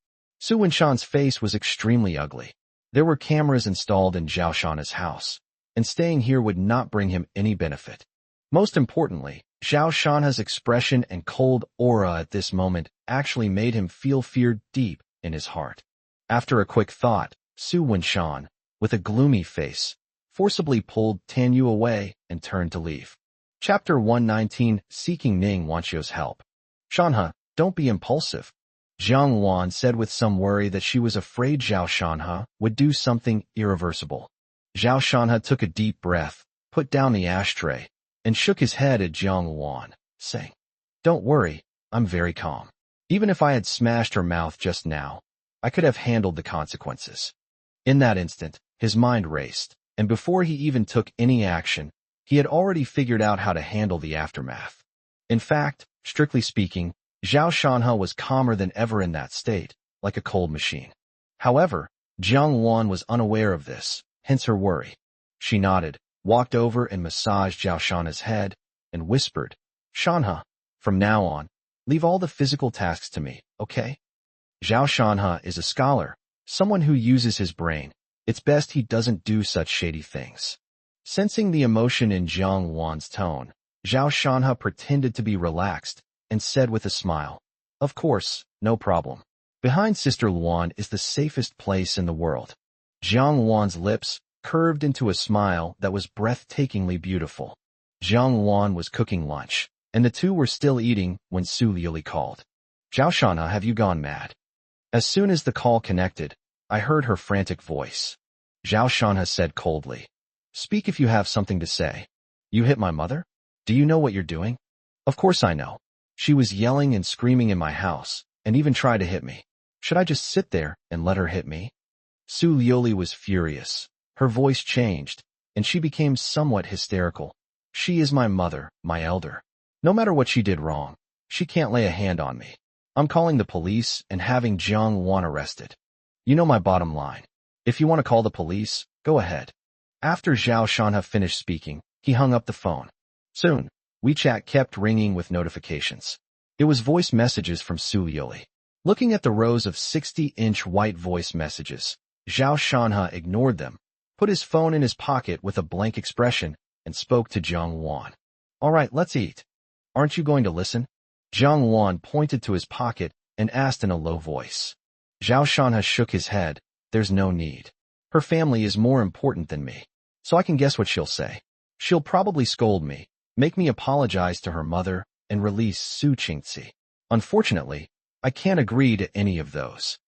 Su Wenshan's face was extremely ugly. There were cameras installed in Zhao Shanha's house, and staying here would not bring him any benefit. Most importantly, Zhao Shanha's expression and cold aura at this moment actually made him feel fear deep in his heart. After a quick thought, Su Wenshan, with a gloomy face, forcibly pulled Tan Yu away and turned to leave. Chapter 119, Seeking Ning Wanqiu's Help. Shanha, don't be impulsive. Jiang Wan said with some worry that she was afraid Zhao Shanha would do something irreversible. Zhao Shanha took a deep breath, put down the ashtray, and shook his head at Jiang Wan, saying, "Don't worry, I'm very calm. Even if I had smashed her mouth just now, I could have handled the consequences." In that instant, his mind raced, and before he even took any action, he had already figured out how to handle the aftermath. In fact, strictly speaking, Zhao Shanha was calmer than ever in that state, like a cold machine. However, Jiang Wan was unaware of this, hence her worry. She nodded, walked over and massaged Zhao Shanha's head, and whispered, "Shanha, from now on, leave all the physical tasks to me, okay?" Zhao Shanha is a scholar, someone who uses his brain. It's best he doesn't do such shady things. Sensing the emotion in Jiang Wan's tone, Zhao Shanha pretended to be relaxed and said with a smile, "Of course, no problem. Behind Sister Luan is the safest place in the world." Jiang Wan's lips curved into a smile that was breathtakingly beautiful. Jiang Wan was cooking lunch, and the two were still eating when Su Liuli called. "Zhao Shanha, have you gone mad?" As soon as the call connected, I heard her frantic voice. Zhao Shanha said coldly, "Speak if you have something to say. You hit my mother? Do you know what you're doing?" "Of course I know. She was yelling and screaming in my house, and even tried to hit me. Should I just sit there and let her hit me?" Su Liuli was furious. Her voice changed, and she became somewhat hysterical. "She is my mother, my elder. No matter what she did wrong, she can't lay a hand on me. I'm calling the police and having Jiang Wan arrested. You know my bottom line. If you want to call the police, go ahead." After Zhao Shanha finished speaking, he hung up the phone. Soon, WeChat kept ringing with notifications. It was voice messages from Su Liuli. Looking at the rows of 60-inch white voice messages, Zhao Shanha ignored them, put his phone in his pocket with a blank expression, and spoke to Jiang Wan. "All right, let's eat. Aren't you going to listen?" Jiang Wan pointed to his pocket and asked in a low voice. Zhao Shanha shook his head. "There's no need. Her family is more important than me, so I can guess what she'll say. She'll probably scold me, make me apologize to her mother, and release Su Qingci. Unfortunately, I can't agree to any of those.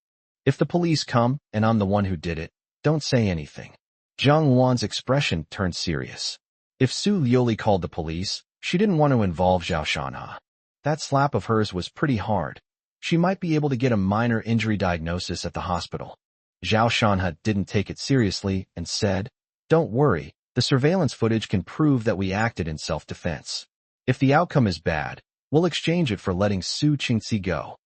If the police come and I'm the one who did it, don't say anything." Jiang Wan's expression turned serious. If Su Liuli called the police, she didn't want to involve Zhao Shanha. That slap of hers was pretty hard. She might be able to get a minor injury diagnosis at the hospital. Zhao Shanha didn't take it seriously and said, "Don't worry, the surveillance footage can prove that we acted in self-defense. If the outcome is bad, we'll exchange it for letting Su Qingci go."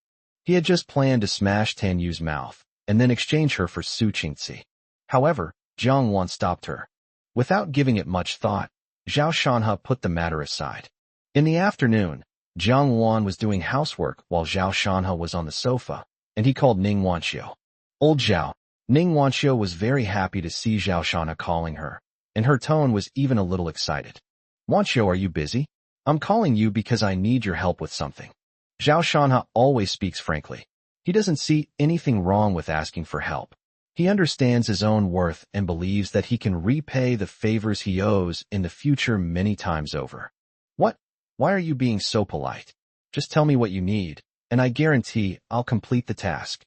He had just planned to smash Tan Yu's mouth and then exchange her for Su Qingci. However, Jiang Wan stopped her. Without giving it much thought, Zhao Shanha put the matter aside. In the afternoon, Jiang Wan was doing housework while Zhao Shanha was on the sofa, and he called Ning Wanqiu. "Old Zhao." Ning Wanqiu was very happy to see Zhao Shanha calling her, and her tone was even a little excited. "Wanqiu, are you busy? I'm calling you because I need your help with something." Zhao Shanha always speaks frankly. He doesn't see anything wrong with asking for help. He understands his own worth and believes that he can repay the favors he owes in the future many times over. "What? Why are you being so polite? Just tell me what you need, and I guarantee I'll complete the task,"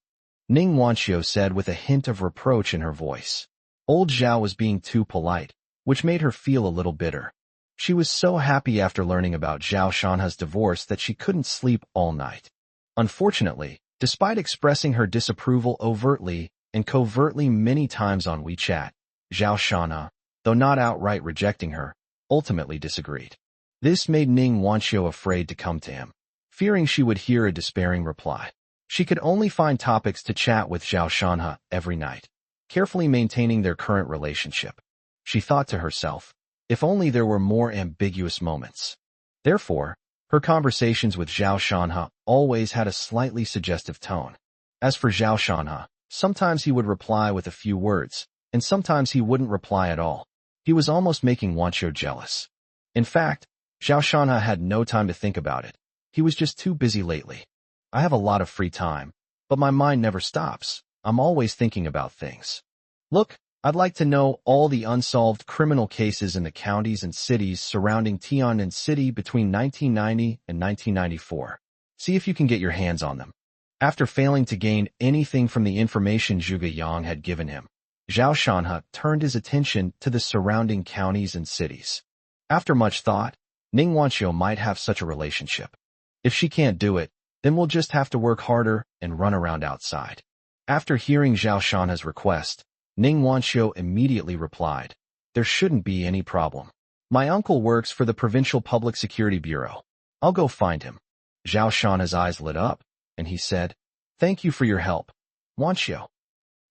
Ning Wanqiu said with a hint of reproach in her voice. Old Zhao was being too polite, which made her feel a little bitter. She was so happy after learning about Zhao Shanha's divorce that she couldn't sleep all night. Unfortunately, despite expressing her disapproval overtly and covertly many times on WeChat, Zhao Shanha, though not outright rejecting her, ultimately disagreed. This made Ning Wanqiu afraid to come to him, fearing she would hear a despairing reply. She could only find topics to chat with Zhao Shanha every night, carefully maintaining their current relationship. She thought to herself, if only there were more ambiguous moments. Therefore, her conversations with Zhao Shanha always had a slightly suggestive tone. As for Zhao Shanha, sometimes he would reply with a few words, and sometimes he wouldn't reply at all. He was almost making Wanqiu jealous. In fact, Zhao Shanha had no time to think about it. He was just too busy lately. I have a lot of free time, but my mind never stops. I'm always thinking about things. Look, I'd like to know all the unsolved criminal cases in the counties and cities surrounding Tianjin City between 1990 and 1994. See if you can get your hands on them. After failing to gain anything from the information Zhuge Yang had given him, Zhao Shanhe turned his attention to the surrounding counties and cities. After much thought, Ning Wanqiu might have such a relationship. If she can't do it, then we'll just have to work harder and run around outside. After hearing Zhao Shanhe's request, Ning Wanqiu immediately replied, "There shouldn't be any problem. My uncle works for the Provincial Public Security Bureau. I'll go find him." Zhao Shanhe's eyes lit up, and he said, "Thank you for your help, Wanqiu."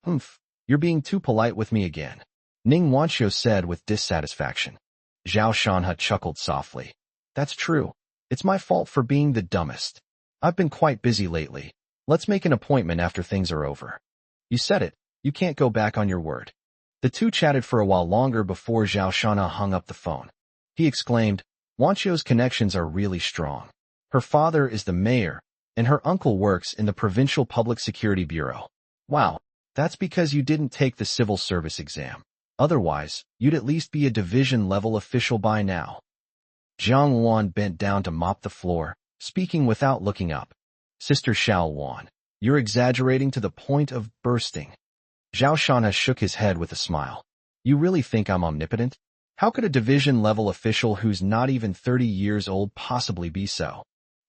"Humph, you're being too polite with me again," Ning Wanqiu said with dissatisfaction. Zhao Shanhe chuckled softly. "That's true. It's my fault for being the dumbest. I've been quite busy lately. Let's make an appointment after things are over." "You said it. You can't go back on your word." The two chatted for a while longer before Zhao Shanhe hung up the phone. He exclaimed, "Wanqiu's connections are really strong. Her father is the mayor, and her uncle works in the Provincial Public Security Bureau. Wow, that's because you didn't take the civil service exam. Otherwise, you'd at least be a division-level official by now." Jiang Wan bent down to mop the floor, speaking without looking up. "Sister Xiao Wan, you're exaggerating to the point of bursting." Zhao Shanhe shook his head with a smile. "You really think I'm omnipotent? How could a division-level official who's not even 30 years old possibly be so?"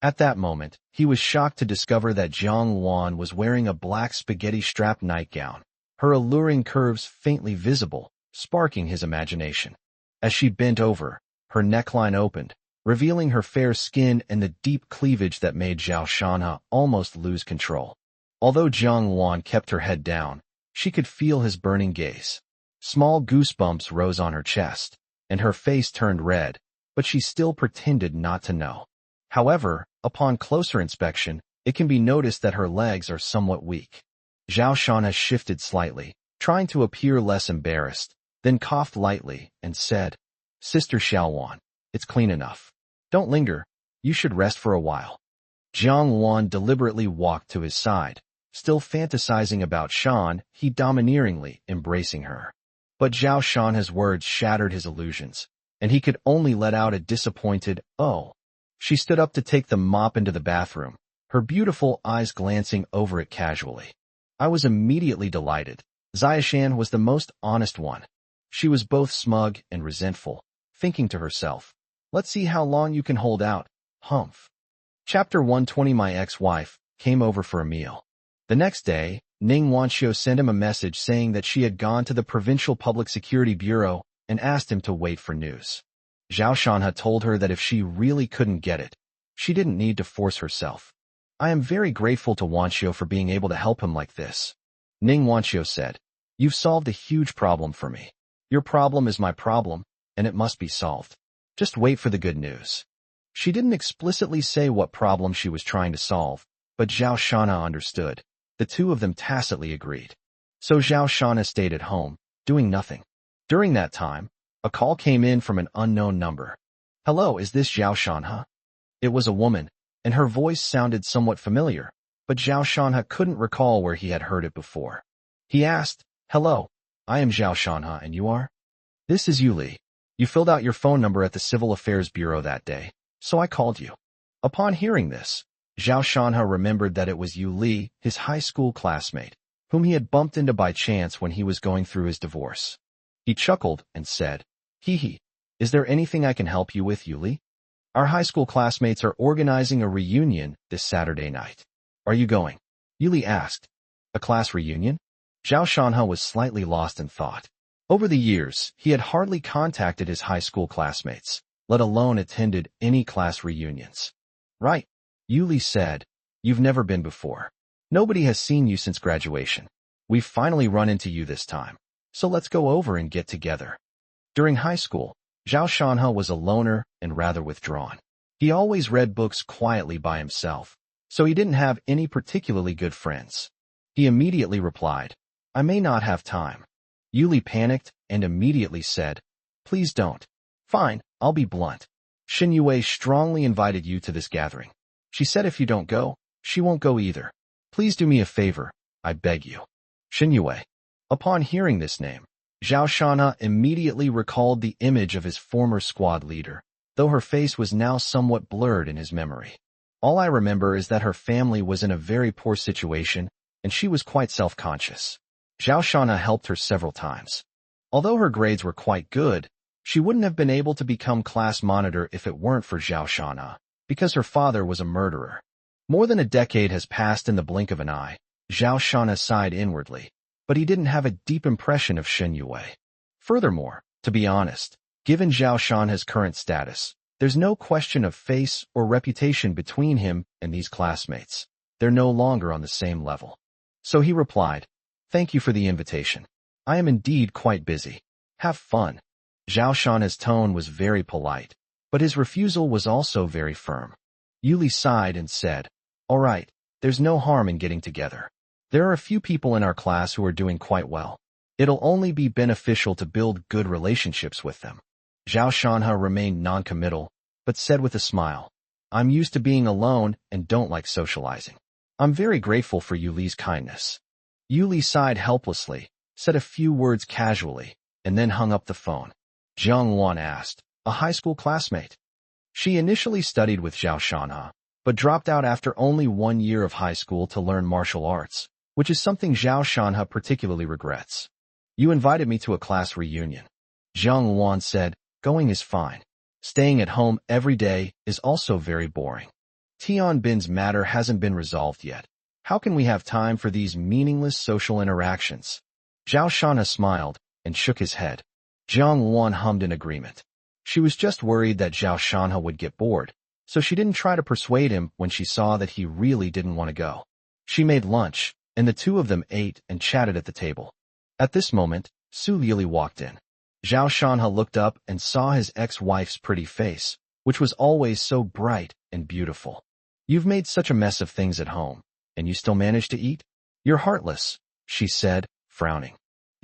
At that moment, he was shocked to discover that Jiang Wan was wearing a black spaghetti-strap nightgown, her alluring curves faintly visible, sparking his imagination. As she bent over, her neckline opened, revealing her fair skin and the deep cleavage that made Zhao Shanhe almost lose control. Although Jiang Wan kept her head down, she could feel his burning gaze. Small goosebumps rose on her chest, and her face turned red, but she still pretended not to know. However, upon closer inspection, it can be noticed that her legs are somewhat weak. Zhao Shanhe shifted slightly, trying to appear less embarrassed, then coughed lightly and said, "Sister Xiaowan, it's clean enough. Don't linger. You should rest for a while." Jiang Wan deliberately walked to his side. Still fantasizing about Shan, he domineeringly embracing her. But Zhao Shanhe's words shattered his illusions, and he could only let out a disappointed, "Oh." She stood up to take the mop into the bathroom, her beautiful eyes glancing over it casually. I was immediately delighted. Xiaoshan was the most honest one. She was both smug and resentful, thinking to herself, "Let's see how long you can hold out, humph." Chapter 120. My ex-wife came over for a meal. The next day, Ning Wanqiu sent him a message saying that she had gone to the Provincial Public Security Bureau and asked him to wait for news. Zhao Shanhe told her that if she really couldn't get it, she didn't need to force herself. "I am very grateful to Wanqiu for being able to help him like this." Ning Wanqiu said, "You've solved a huge problem for me. Your problem is my problem, and it must be solved. Just wait for the good news." She didn't explicitly say what problem she was trying to solve, but Zhao Shanhe understood. The two of them tacitly agreed. So Zhao Shanhe stayed at home, doing nothing. During that time, a call came in from an unknown number. "Hello, is this Zhao Shanhe?" It was a woman, and her voice sounded somewhat familiar, but Zhao Shanhe couldn't recall where he had heard it before. He asked, "Hello, I am Zhao Shanhe, and you are?" "This is Yuli. You filled out your phone number at the Civil Affairs Bureau that day, so I called you." Upon hearing this, Zhao Shanhe remembered that it was Yu Li, his high school classmate, whom he had bumped into by chance when he was going through his divorce. He chuckled and said, "Hee hee, is there anything I can help you with, Yu Li? Our high school classmates are organizing a reunion this Saturday night. Are you going?" Yu Li asked. "A class reunion?" Zhao Shanhe was slightly lost in thought. Over the years, he had hardly contacted his high school classmates, let alone attended any class reunions. "Right," Yuli said, "you've never been before. Nobody has seen you since graduation. We've finally run into you this time, so let's go over and get together." During high school, Zhao Shanhe was a loner and rather withdrawn. He always read books quietly by himself, so he didn't have any particularly good friends. He immediately replied, I may not have time. Yuli panicked and immediately said, Please don't. Fine, I'll be blunt. Shin Yue strongly invited you to this gathering. She said if you don't go, she won't go either. Please do me a favor, I beg you. Shin Yue. Upon hearing this name, Zhao Shanha immediately recalled the image of his former squad leader, though her face was now somewhat blurred in his memory. All I remember is that her family was in a very poor situation, and she was quite self-conscious. Zhao Shanha helped her several times. Although her grades were quite good, she wouldn't have been able to become class monitor if it weren't for Zhao Shanha, because her father was a murderer. More than a decade has passed in the blink of an eye. Zhao Shanha sighed inwardly, but he didn't have a deep impression of Shin Yue. Furthermore, to be honest, given Zhao Shanha's current status, there's no question of face or reputation between him and these classmates. They're no longer on the same level. So he replied, Thank you for the invitation. I am indeed quite busy. Have fun. Zhao Shanha's tone was very polite, but his refusal was also very firm. Yuli sighed and said, All right, there's no harm in getting together. There are a few people in our class who are doing quite well. It'll only be beneficial to build good relationships with them. Zhao Shanha remained non-committal, but said with a smile, I'm used to being alone and don't like socializing. I'm very grateful for Yuli's kindness. Yuli sighed helplessly, said a few words casually, and then hung up the phone. Jiang Wan asked, a high school classmate. She initially studied with Zhao Shanha, but dropped out after only 1 year of high school to learn martial arts, which is something Zhao Shanha particularly regrets. You invited me to a class reunion. Jiang Wan said, Going is fine. Staying at home every day is also very boring. Tian Bin's matter hasn't been resolved yet. How can we have time for these meaningless social interactions? Zhao Shanha smiled and shook his head. Jiang Wan hummed in agreement. She was just worried that Zhao Shanha would get bored, so she didn't try to persuade him when she saw that he really didn't want to go. She made lunch, and the two of them ate and chatted at the table. At this moment, Su Lili walked in. Zhao Shanha looked up and saw his ex-wife's pretty face, which was always so bright and beautiful. You've made such a mess of things at home, and you still manage to eat? You're heartless, she said, frowning.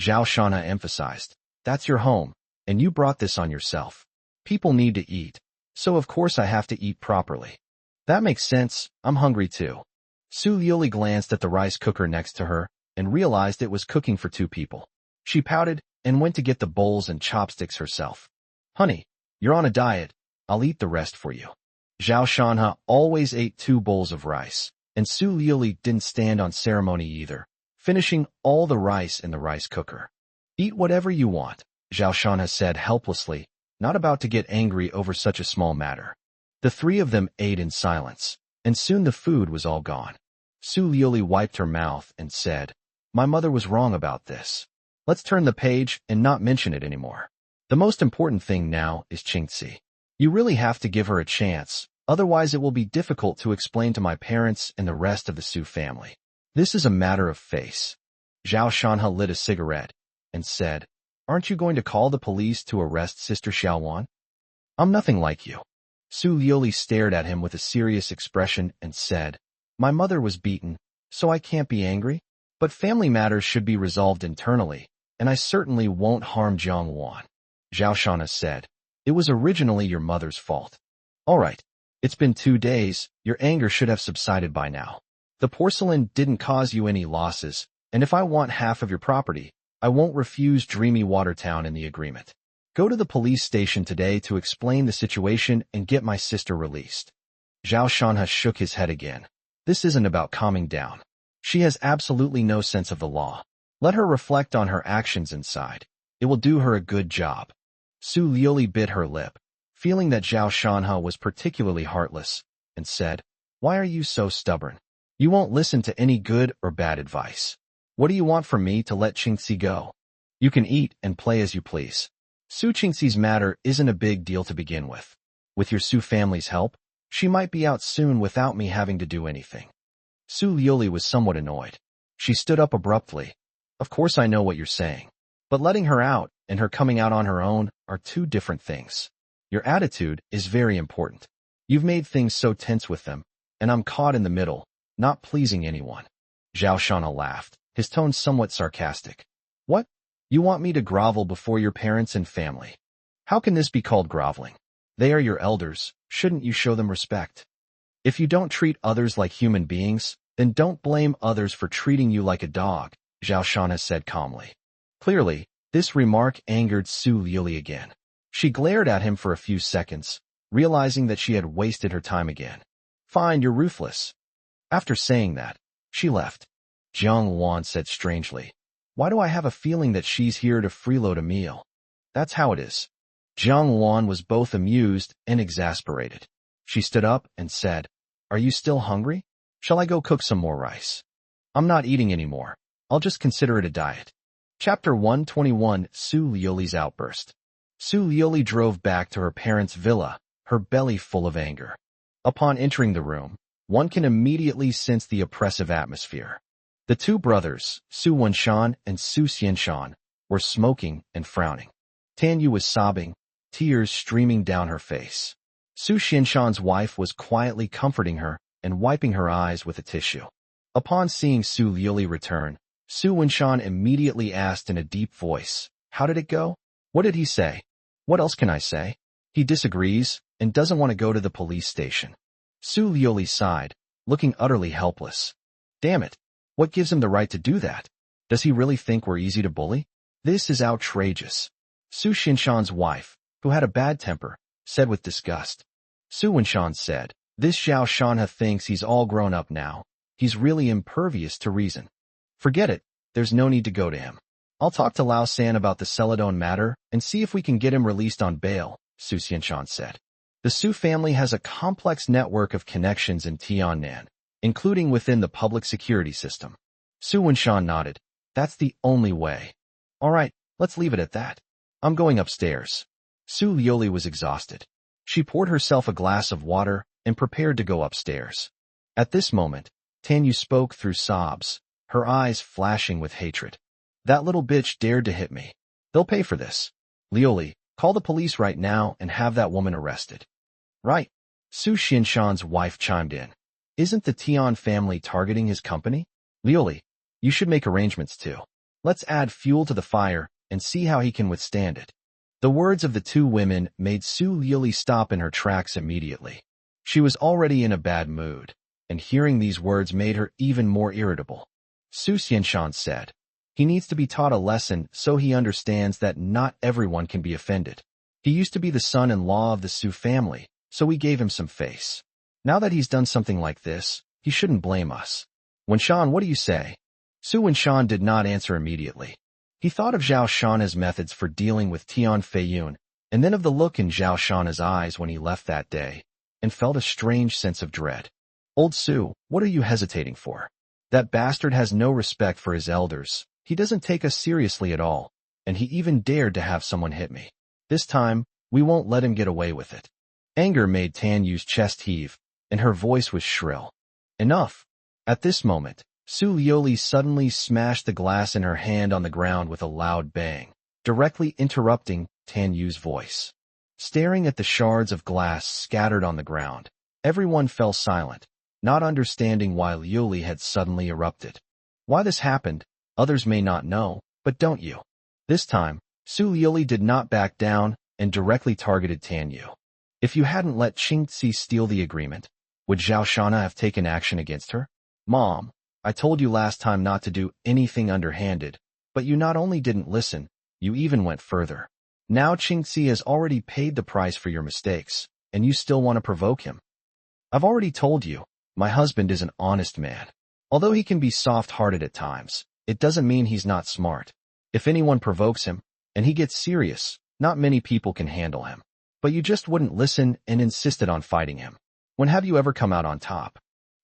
Zhao Shanha emphasized, That's your home, and you brought this on yourself. People need to eat, so of course I have to eat properly. That makes sense, I'm hungry too. Su Yuli glanced at the rice cooker next to her and realized it was cooking for 2 people. She pouted and went to get the bowls and chopsticks herself. Honey, you're on a diet. I'll eat the rest for you. Zhao Shanha always ate 2 bowls of rice, and Su Yuli didn't stand on ceremony either, finishing all the rice in the rice cooker. Eat whatever you want, Zhao Shanha said helplessly, not about to get angry over such a small matter. The 3 of them ate in silence, and soon the food was all gone. Su Yuli wiped her mouth and said, My mother was wrong about this. Let's turn the page and not mention it anymore. The most important thing now is Qingxi. You really have to give her a chance, otherwise it will be difficult to explain to my parents and the rest of the Su family. This is a matter of face. Zhao Shanha lit a cigarette and said, Aren't you going to call the police to arrest Sister Xiaowan? I'm nothing like you. Su Yuli stared at him with a serious expression and said, My mother was beaten, so I can't be angry, but family matters should be resolved internally, and I certainly won't harm Jiang Wan. Zhao Shanha said, It was originally your mother's fault. All right, it's been 2 days, your anger should have subsided by now. The porcelain didn't cause you any losses, and if I want half of your property, I won't refuse Dreamy Watertown in the agreement. Go to the police station today to explain the situation and get my sister released. Zhao Shanha shook his head again. This isn't about calming down. She has absolutely no sense of the law. Let her reflect on her actions inside. It will do her a good job. Su Liuli bit her lip, feeling that Zhao Shanha was particularly heartless, and said, Why are you so stubborn? You won't listen to any good or bad advice. What do you want from me to let Qingxi go? You can eat and play as you please. Su Qingxi's matter isn't a big deal to begin with. With your Su family's help, she might be out soon without me having to do anything. Su Liuli was somewhat annoyed. She stood up abruptly. Of course I know what you're saying, but letting her out and her coming out on her own are 2 different things. Your attitude is very important. You've made things so tense with them, and I'm caught in the middle, not pleasing anyone. Zhao Shana laughed, his tone somewhat sarcastic. What? You want me to grovel before your parents and family? How can this be called groveling? They are your elders, shouldn't you show them respect? If you don't treat others like human beings, then don't blame others for treating you like a dog, Zhao Shana said calmly. Clearly, this remark angered Su Liuli again. She glared at him for a few seconds, realizing that she had wasted her time again. Fine, you're ruthless. After saying that, she left. Jiang Wan said strangely, why do I have a feeling that she's here to freeload a meal? That's how it is. Jiang Wan was both amused and exasperated. She stood up and said, are you still hungry? Shall I go cook some more rice? I'm not eating anymore. I'll just consider it a diet. Chapter 121, Su Liuli's outburst. Su Liuli drove back to her parents' villa, her belly full of anger. Upon entering the room, one can immediately sense the oppressive atmosphere. The two brothers, Su Wenshan and Su Xianshan, were smoking and frowning. Tan Yu was sobbing, tears streaming down her face. Su Xianshan's wife was quietly comforting her and wiping her eyes with a tissue. Upon seeing Su Liuli return, Su Wenshan immediately asked in a deep voice, how did it go? What did he say? What else can I say? He disagrees and doesn't want to go to the police station. Su Liuli sighed, looking utterly helpless. Damn it. What gives him the right to do that? Does he really think we're easy to bully? This is outrageous. Su Xianshan's wife, who had a bad temper, said with disgust. Su Wenshan said, this Zhao Shanha thinks he's all grown up now. He's really impervious to reason. Forget it, there's no need to go to him. I'll talk to Lao San about the Celadon matter and see if we can get him released on bail, Su Xianshan said. The Su family has a complex network of connections in Tiannan, including within the public security system. Su Wenshan nodded. That's the only way. All right, let's leave it at that. I'm going upstairs. Su Liuli was exhausted. She poured herself a glass of water and prepared to go upstairs. At this moment, Tan Yu spoke through sobs, her eyes flashing with hatred. That little bitch dared to hit me. They'll pay for this. Liuli, call the police right now and have that woman arrested. Right. Su Xianshan's wife chimed in. Isn't the Tian family targeting his company? Liuli, you should make arrangements too. Let's add fuel to the fire and see how he can withstand it. The words of the two women made Su Liuli stop in her tracks immediately. She was already in a bad mood, and hearing these words made her even more irritable. Su Xianshan said, he needs to be taught a lesson so he understands that not everyone can be offended. He used to be the son-in-law of the Su family, so we gave him some face. Now that he's done something like this, he shouldn't blame us. Wenshan, what do you say? Su Wenshan did not answer immediately. He thought of Zhao Shana's methods for dealing with Tian Feiyun, and then of the look in Zhao Shana's eyes when he left that day, and felt a strange sense of dread. Old Su, what are you hesitating for? That bastard has no respect for his elders. He doesn't take us seriously at all, and he even dared to have someone hit me. This time, we won't let him get away with it. Anger made Tan Yu's chest heave, and her voice was shrill. Enough. At this moment, Su Liuli suddenly smashed the glass in her hand on the ground with a loud bang, directly interrupting Tan Yu's voice. Staring at the shards of glass scattered on the ground, everyone fell silent, not understanding why Liuli had suddenly erupted. Why this happened, others may not know, but don't you? This time, Su Liuli did not back down and directly targeted Tan Yu. If you hadn't let Qingzi steal the agreement, would Zhao Shana have taken action against her? Mom, I told you last time not to do anything underhanded, but you not only didn't listen, you even went further. Now Qingzi has already paid the price for your mistakes, and you still want to provoke him. I've already told you, my husband is an honest man. Although he can be soft-hearted at times, it doesn't mean he's not smart. If anyone provokes him, and he gets serious, not many people can handle him. But you just wouldn't listen and insisted on fighting him. When have you ever come out on top?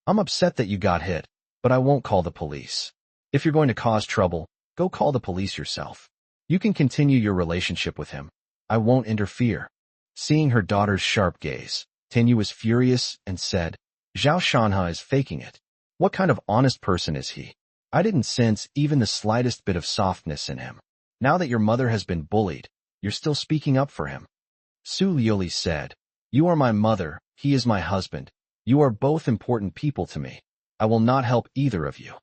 I'm upset that you got hit, but I won't call the police. If you're going to cause trouble, go call the police yourself. You can continue your relationship with him. I won't interfere. Seeing her daughter's sharp gaze, Tan Yu was furious and said, Zhao Shanha is faking it. What kind of honest person is he? I didn't sense even the slightest bit of softness in him. Now that your mother has been bullied, you're still speaking up for him. Su Liuli said, you are my mother, he is my husband. You are both important people to me. I will not help either of you.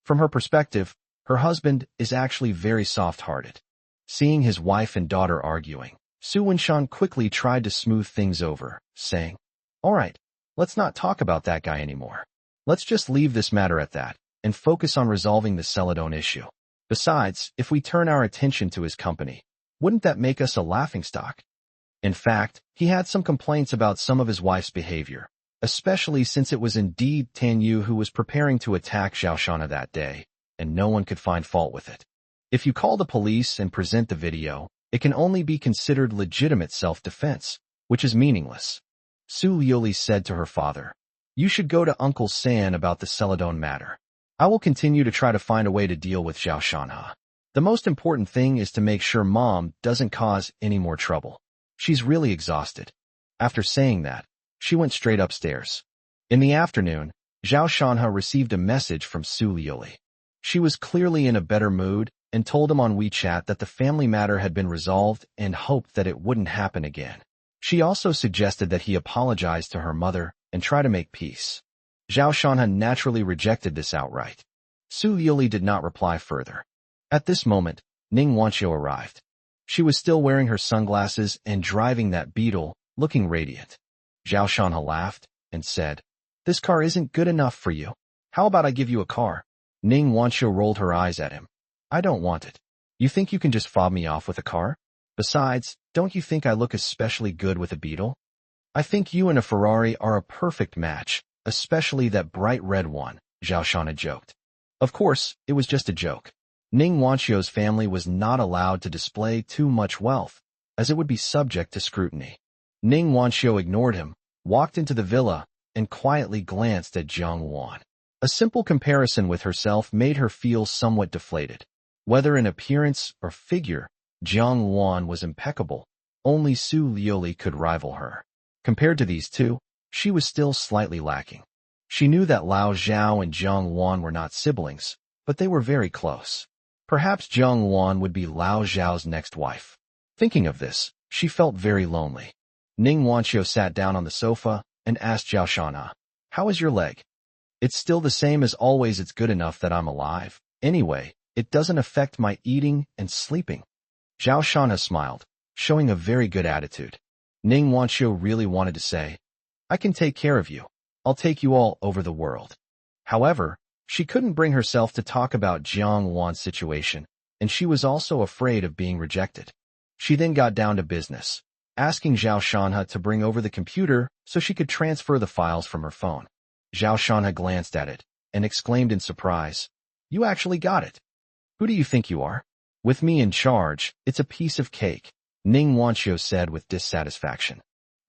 From her perspective, her husband is actually very soft-hearted. Seeing his wife and daughter arguing, Su Wenshan quickly tried to smooth things over, saying, "All right, let's not talk about that guy anymore. Let's just leave this matter at that and focus on resolving the Celadon issue. Besides, if we turn our attention to his company, wouldn't that make us a laughingstock?" In fact, he had some complaints about some of his wife's behavior, especially since it was indeed Tan Yu who was preparing to attack Zhao Shana that day, and no one could find fault with it. If you call the police and present the video, it can only be considered legitimate self-defense, which is meaningless. Su Liuli said to her father, "You should go to Uncle San about the Celadon matter. I will continue to try to find a way to deal with Zhao Shanha. The most important thing is to make sure Mom doesn't cause any more trouble. She's really exhausted." After saying that, she went straight upstairs. In the afternoon, Zhao Shanha received a message from Su Liuli. She was clearly in a better mood and told him on WeChat that the family matter had been resolved and hoped that it wouldn't happen again. She also suggested that he apologize to her mother and try to make peace. Zhao Shanha naturally rejected this outright. Su Liuli did not reply further. At this moment, Ning Wanqiu arrived. She was still wearing her sunglasses and driving that Beetle, looking radiant. Zhao Shanha laughed and said, "This car isn't good enough for you. How about I give you a car?" Ning Wanqiu rolled her eyes at him. "I don't want it. You think you can just fob me off with a car? Besides, don't you think I look especially good with a Beetle? I think you and a Ferrari are a perfect match, especially that bright red one," Zhao Shanha joked. Of course, it was just a joke. Ning Wanqiu's family was not allowed to display too much wealth, as it would be subject to scrutiny. Ning Wanqiu ignored him, walked into the villa, and quietly glanced at Jiang Wan. A simple comparison with herself made her feel somewhat deflated. Whether in appearance or figure, Jiang Wan was impeccable. Only Su Liuli could rival her. Compared to these two, she was still slightly lacking. She knew that Lao Zhao and Jiang Wan were not siblings, but they were very close. Perhaps Jiang Wan would be Lao Zhao's next wife. Thinking of this, she felt very lonely. Ning Wanqiu sat down on the sofa and asked Zhao Shanha, "How is your leg?" "It's still the same as always. It's good enough that I'm alive. Anyway, it doesn't affect my eating and sleeping." Zhao Shanha smiled, showing a very good attitude. Ning Wanqiu really wanted to say, "I can take care of you. I'll take you all over the world." However, she couldn't bring herself to talk about Jiang Wan's situation, and she was also afraid of being rejected. She then got down to business, asking Zhao Shanha to bring over the computer so she could transfer the files from her phone. Zhao Shanha glanced at it and exclaimed in surprise, "You actually got it. Who do you think you are?" "With me in charge, it's a piece of cake," Ning Wanqiu said with dissatisfaction.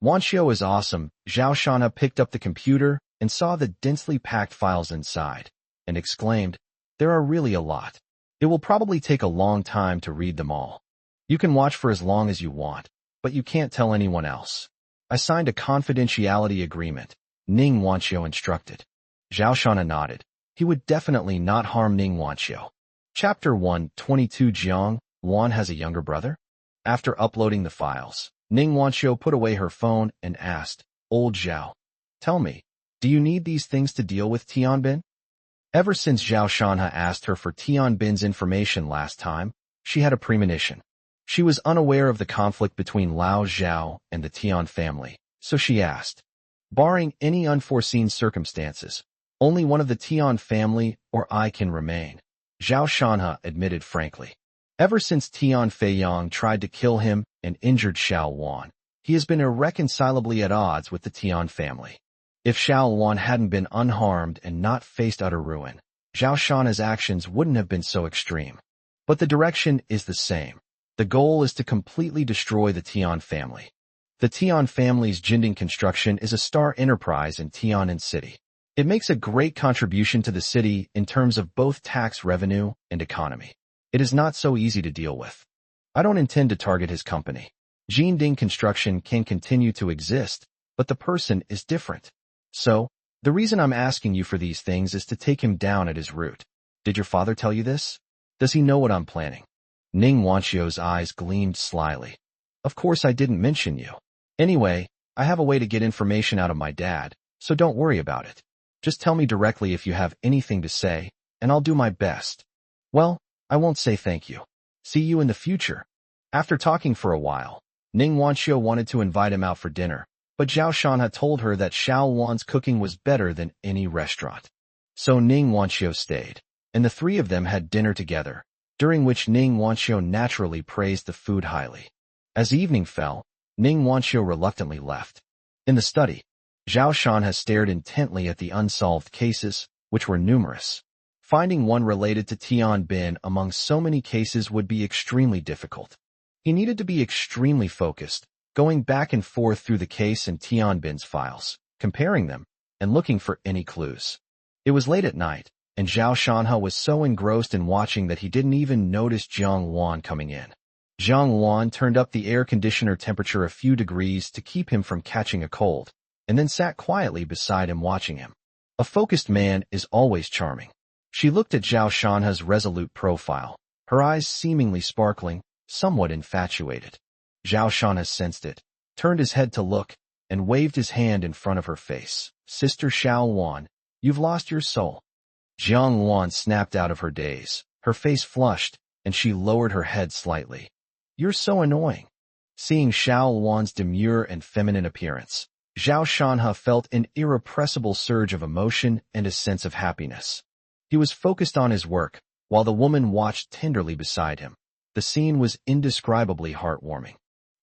"Wanqiu is awesome." Zhao Shanha picked up the computer and saw the densely packed files inside, and exclaimed, "There are really a lot. It will probably take a long time to read them all. You can watch for as long as you want, but you can't tell anyone else." "I signed a confidentiality agreement," Ning Wanqiu instructed. Zhao Shanha nodded. He would definitely not harm Ning Wanqiu. Chapter 122. Jiang Wan has a younger brother? After uploading the files, Ning Wanqiu put away her phone and asked, "Old Zhao, tell me, do you need these things to deal with Tianbin?" Ever since Zhao Shanha asked her for Tianbin's information last time, she had a premonition. She was unaware of the conflict between Lao Zhao and the Tian family, so she asked, "Barring any unforeseen circumstances, only one of the Tian family or I can remain," Zhao Shanha admitted frankly. Ever since Tian Feiyang tried to kill him and injured Xiao Wan, he has been irreconcilably at odds with the Tian family. If Xiao Wan hadn't been unharmed and not faced utter ruin, Zhao Shanha's actions wouldn't have been so extreme. But the direction is the same. The goal is to completely destroy the Tian family. The Tian family's Jinding construction is a star enterprise in Tian'an City. It makes a great contribution to the city in terms of both tax revenue and economy. It is not so easy to deal with. I don't intend to target his company. Jinding construction can continue to exist, but the person is different. So, the reason I'm asking you for these things is to take him down at his root. Did your father tell you this? Does he know what I'm planning? Ning Wanqiu's eyes gleamed slyly. Of course I didn't mention you. Anyway, I have a way to get information out of my dad, so don't worry about it. Just tell me directly if you have anything to say, and I'll do my best. Well, I won't say thank you. See you in the future. After talking for a while, Ning Wanxiu wanted to invite him out for dinner, but Zhao Shanha told her that Xiao Wan's cooking was better than any restaurant. So Ning Wanxiu stayed, and the three of them had dinner together, during which Ning Wanxiu naturally praised the food highly. As evening fell, Ning Wanxiu reluctantly left. In the study, Zhao Shanha stared intently at the unsolved cases, which were numerous. Finding one related to Tian Bin among so many cases would be extremely difficult. He needed to be extremely focused, going back and forth through the case and Tian Bin's files, comparing them, and looking for any clues. It was late at night, and Zhao Shanha was so engrossed in watching that he didn't even notice Jiang Wan coming in. Jiang Wan turned up the air conditioner temperature a few degrees to keep him from catching a cold, and then sat quietly beside him watching him. A focused man is always charming. She looked at Zhao Shanha's resolute profile, her eyes seemingly sparkling, somewhat infatuated. Zhao Shanha sensed it, turned his head to look, and waved his hand in front of her face. Sister Xiao Wan, you've lost your soul. Jiang Wan snapped out of her daze. Her face flushed, and she lowered her head slightly. You're so annoying. Seeing Xiao Wan's demure and feminine appearance, Zhao Shanha felt an irrepressible surge of emotion and a sense of happiness. He was focused on his work, while the woman watched tenderly beside him. The scene was indescribably heartwarming.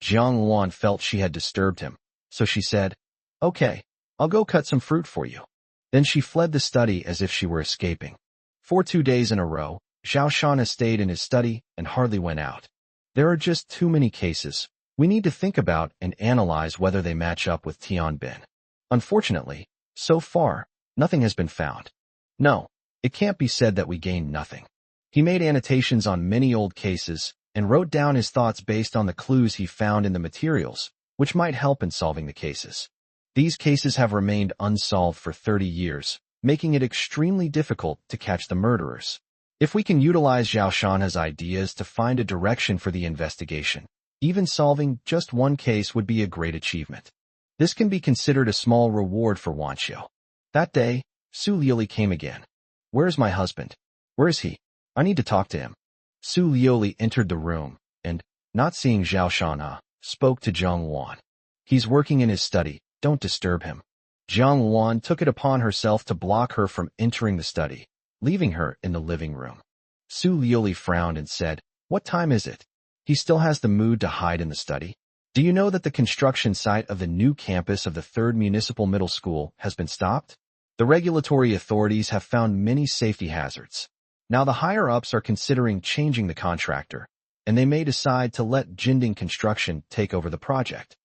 Jiang Wan felt she had disturbed him, so she said, "Okay, I'll go cut some fruit for you." Then she fled the study as if she were escaping. For 2 days in a row, Zhao Shanha stayed in his study and hardly went out. There are just too many cases. We need to think about and analyze whether they match up with Tian Bin. Unfortunately, so far, nothing has been found. No, it can't be said that we gained nothing. He made annotations on many old cases and wrote down his thoughts based on the clues he found in the materials, which might help in solving the cases. These cases have remained unsolved for 30 years, making it extremely difficult to catch the murderers. If we can utilize Zhao Shanha's ideas to find a direction for the investigation, even solving just one case would be a great achievement. This can be considered a small reward for Wanxiu. That day, Su Liuli came again. "Where's my husband? Where is he? I need to talk to him." Su Liuli entered the room and, not seeing Zhao Shanha, spoke to Jiang Wan. "He's working in his study, don't disturb him." Jiang Wan took it upon herself to block her from entering the study, leaving her in the living room. Su Liuli frowned and said, "What time is it? He still has the mood to hide in the study? Do you know that the construction site of the new campus of the 3rd Municipal Middle School has been stopped? The regulatory authorities have found many safety hazards. Now the higher-ups are considering changing the contractor, and they may decide to let Jinding Construction take over the project."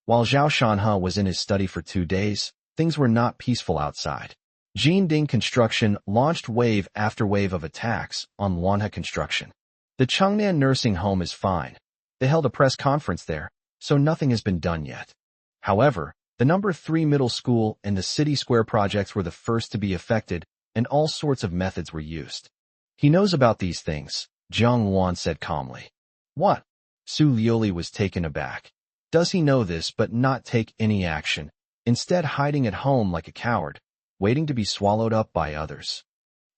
While Zhao Shanha was in his study for 2 days, things were not peaceful outside. Jinding Construction launched wave after wave of attacks on Wanha Construction. The Changnan nursing home is fine. They held a press conference there, so nothing has been done yet. However, the number 3 middle school and the City Square projects were the first to be affected, and all sorts of methods were used. "He knows about these things," Jiang Wan said calmly. "What?" Su Liuli was taken aback. "Does he know this but not take any action, instead hiding at home like a coward, waiting to be swallowed up by others?"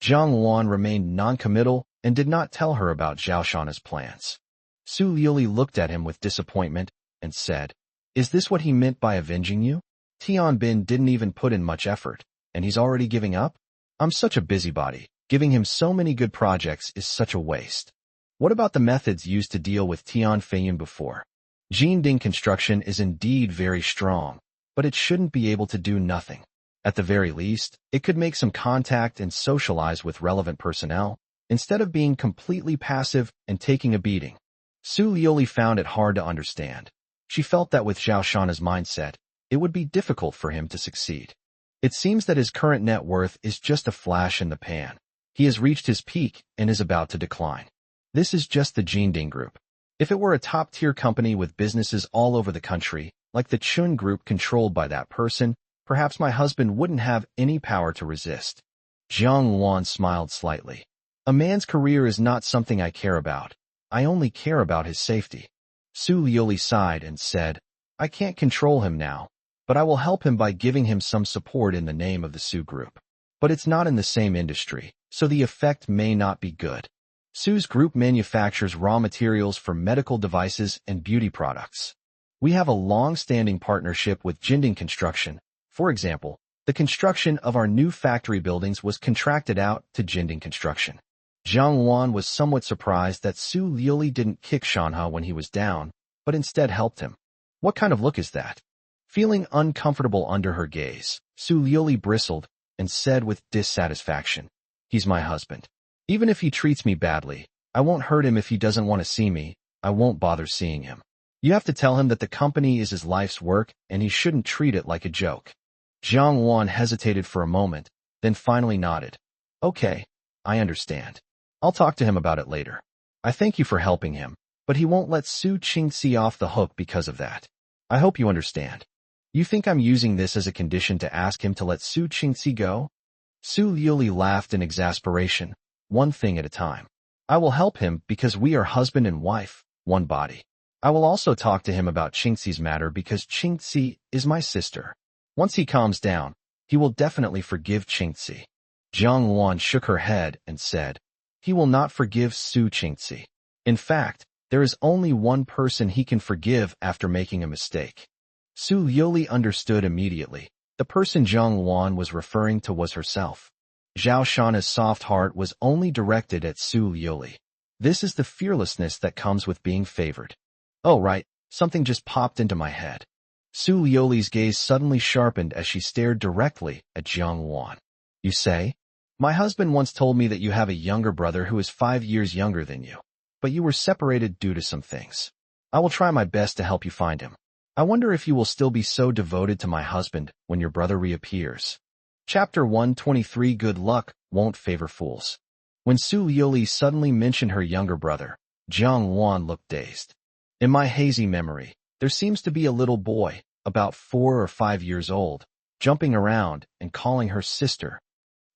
Jiang Wan remained non-committal and did not tell her about Zhao Shanha's plans. Su Liuli looked at him with disappointment and said, "Is this what he meant by avenging you? Tian Bin didn't even put in much effort, and he's already giving up? I'm such a busybody. Giving him so many good projects is such a waste. What about the methods used to deal with Tian Feiyun before? Jinding Construction is indeed very strong, but it shouldn't be able to do nothing. At the very least, it could make some contact and socialize with relevant personnel, instead of being completely passive and taking a beating." Su Liuli found it hard to understand. She felt that with Zhao Shanha's mindset, it would be difficult for him to succeed. It seems that his current net worth is just a flash in the pan. He has reached his peak and is about to decline. This is just the Jinding Group. If it were a top-tier company with businesses all over the country, like the Chun Group controlled by that person, perhaps my husband wouldn't have any power to resist. Jiang Wan smiled slightly. "A man's career is not something I care about. I only care about his safety." Su Liuli sighed and said, "I can't control him now, but I will help him by giving him some support in the name of the Su Group. But it's not in the same industry, so the effect may not be good. Sue's group manufactures raw materials for medical devices and beauty products. We have a long-standing partnership with Jinding Construction. For example, the construction of our new factory buildings was contracted out to Jinding Construction. Jiang Wan was somewhat surprised that Su Liuli didn't kick Shanha when he was down, but instead helped him. What kind of look is that? Feeling uncomfortable under her gaze, Su Liuli bristled and said with dissatisfaction, "He's my husband. Even if he treats me badly, I won't hurt him. If he doesn't want to see me, I won't bother seeing him. You have to tell him that the company is his life's work and he shouldn't treat it like a joke." Jiang Wan hesitated for a moment, then finally nodded. "Okay, I understand. I'll talk to him about it later. I thank you for helping him, but he won't let Su Qingxi off the hook because of that. I hope you understand. You think I'm using this as a condition to ask him to let Su Qingxi go?" Su Liuli laughed in exasperation. "One thing at a time. I will help him because we are husband and wife, one body. I will also talk to him about Qingxi's matter because Qingxi is my sister. Once he calms down, he will definitely forgive Qingxi." Jiang Wan shook her head and said, "He will not forgive Su Qingxi. In fact, there is only one person he can forgive after making a mistake." Su Liuli understood immediately. The person Jiang Wan was referring to was herself. Zhao Shanna's soft heart was only directed at Su Liuli. This is the fearlessness that comes with being favored. "Oh right, something just popped into my head." Su Liuli's gaze suddenly sharpened as she stared directly at Jiang Wan. "You say? My husband once told me that you have a younger brother who is 5 years younger than you, but you were separated due to some things. I will try my best to help you find him. I wonder if you will still be so devoted to my husband when your brother reappears." Chapter 123 Good luck won't favor fools. When Su Liuli suddenly mentioned her younger brother, Jiang Wan looked dazed. "In my hazy memory, there seems to be a little boy, about 4 or 5 years old, jumping around and calling her sister.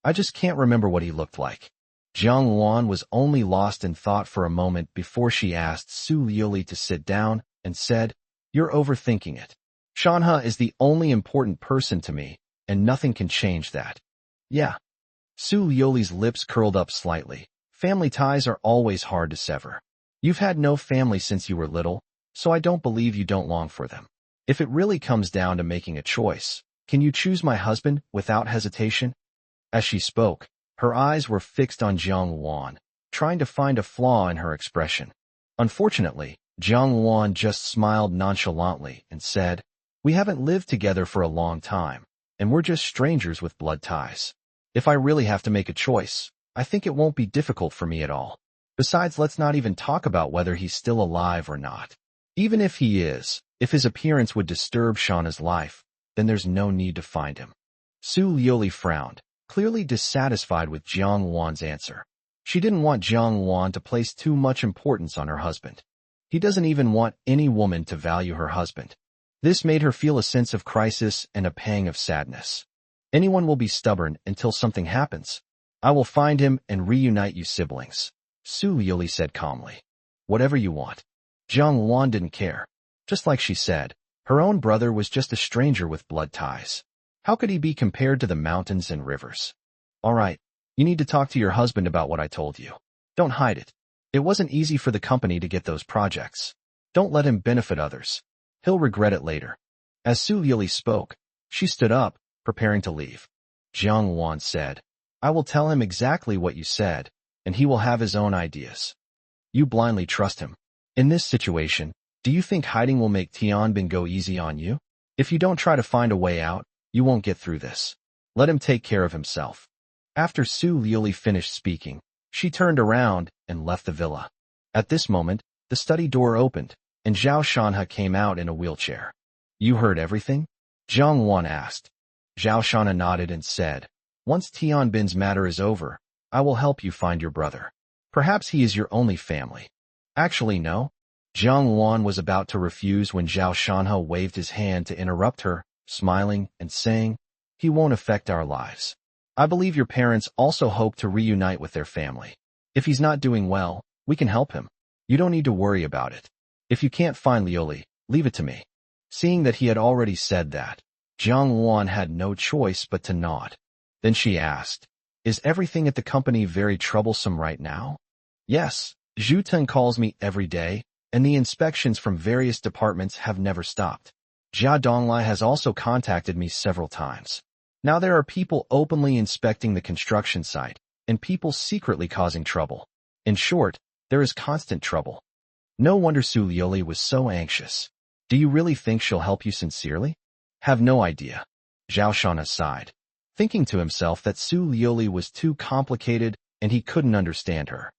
I just can't remember what he looked like." Jiang Wan was only lost in thought for a moment before she asked Su Liuli to sit down and said, "You're overthinking it. Shanha is the only important person to me, and nothing can change that." "Yeah." Su Liuli's lips curled up slightly. "Family ties are always hard to sever. You've had no family since you were little, so I don't believe you don't long for them. If it really comes down to making a choice, can you choose my husband without hesitation?" As she spoke, her eyes were fixed on Jiang Wan, trying to find a flaw in her expression. Unfortunately, Jiang Wan just smiled nonchalantly and said, "We haven't lived together for a long time, and we're just strangers with blood ties. If I really have to make a choice, I think it won't be difficult for me at all. Besides, let's not even talk about whether he's still alive or not. Even if he is, if his appearance would disturb Shauna's life, then there's no need to find him." Su Liuli frowned, clearly dissatisfied with Jiang Wan's answer. She didn't want Jiang Wan to place too much importance on her husband. He doesn't even want any woman to value her husband. This made her feel a sense of crisis and a pang of sadness. "Anyone will be stubborn until something happens. I will find him and reunite you siblings," Su Liuli said calmly. "Whatever you want." Jiang Wan didn't care. Just like she said, her own brother was just a stranger with blood ties. How could he be compared to the mountains and rivers? "All right, you need to talk to your husband about what I told you. Don't hide it. It wasn't easy for the company to get those projects. Don't let him benefit others. He'll regret it later." As Su Liuli spoke, she stood up, preparing to leave. Jiang Wan said, "I will tell him exactly what you said, and he will have his own ideas. You blindly trust him. In this situation, do you think hiding will make Tianbin go easy on you? If you don't try to find a way out, you won't get through this. Let him take care of himself." After Su Liuli finished speaking, she turned around and left the villa. At this moment, the study door opened, and Zhao Shanha came out in a wheelchair. "You heard everything?" Jiang Wan asked. Zhao Shanha nodded and said, "Once Tianbin's matter is over, I will help you find your brother. Perhaps he is your only family." "Actually, no." Jiang Wan was about to refuse when Zhao Shanha waved his hand to interrupt her, smiling and saying, "He won't affect our lives. I believe your parents also hope to reunite with their family. If he's not doing well, we can help him. You don't need to worry about it. If you can't find Liuli, leave it to me." Seeing that he had already said that, Jiang Wan had no choice but to nod. Then she asked, Is everything at the company very troublesome right now? Yes, Zhu Teng calls me every day, and the inspections from various departments have never stopped. Jia Donglai has also contacted me several times. Now there are people openly inspecting the construction site, and people secretly causing trouble. In short, there is constant trouble. No wonder Su Liuli was so anxious. Do you really think she'll help you sincerely? Have no idea. Zhao Shanha sighed, thinking to himself that Su Liuli was too complicated and he couldn't understand her.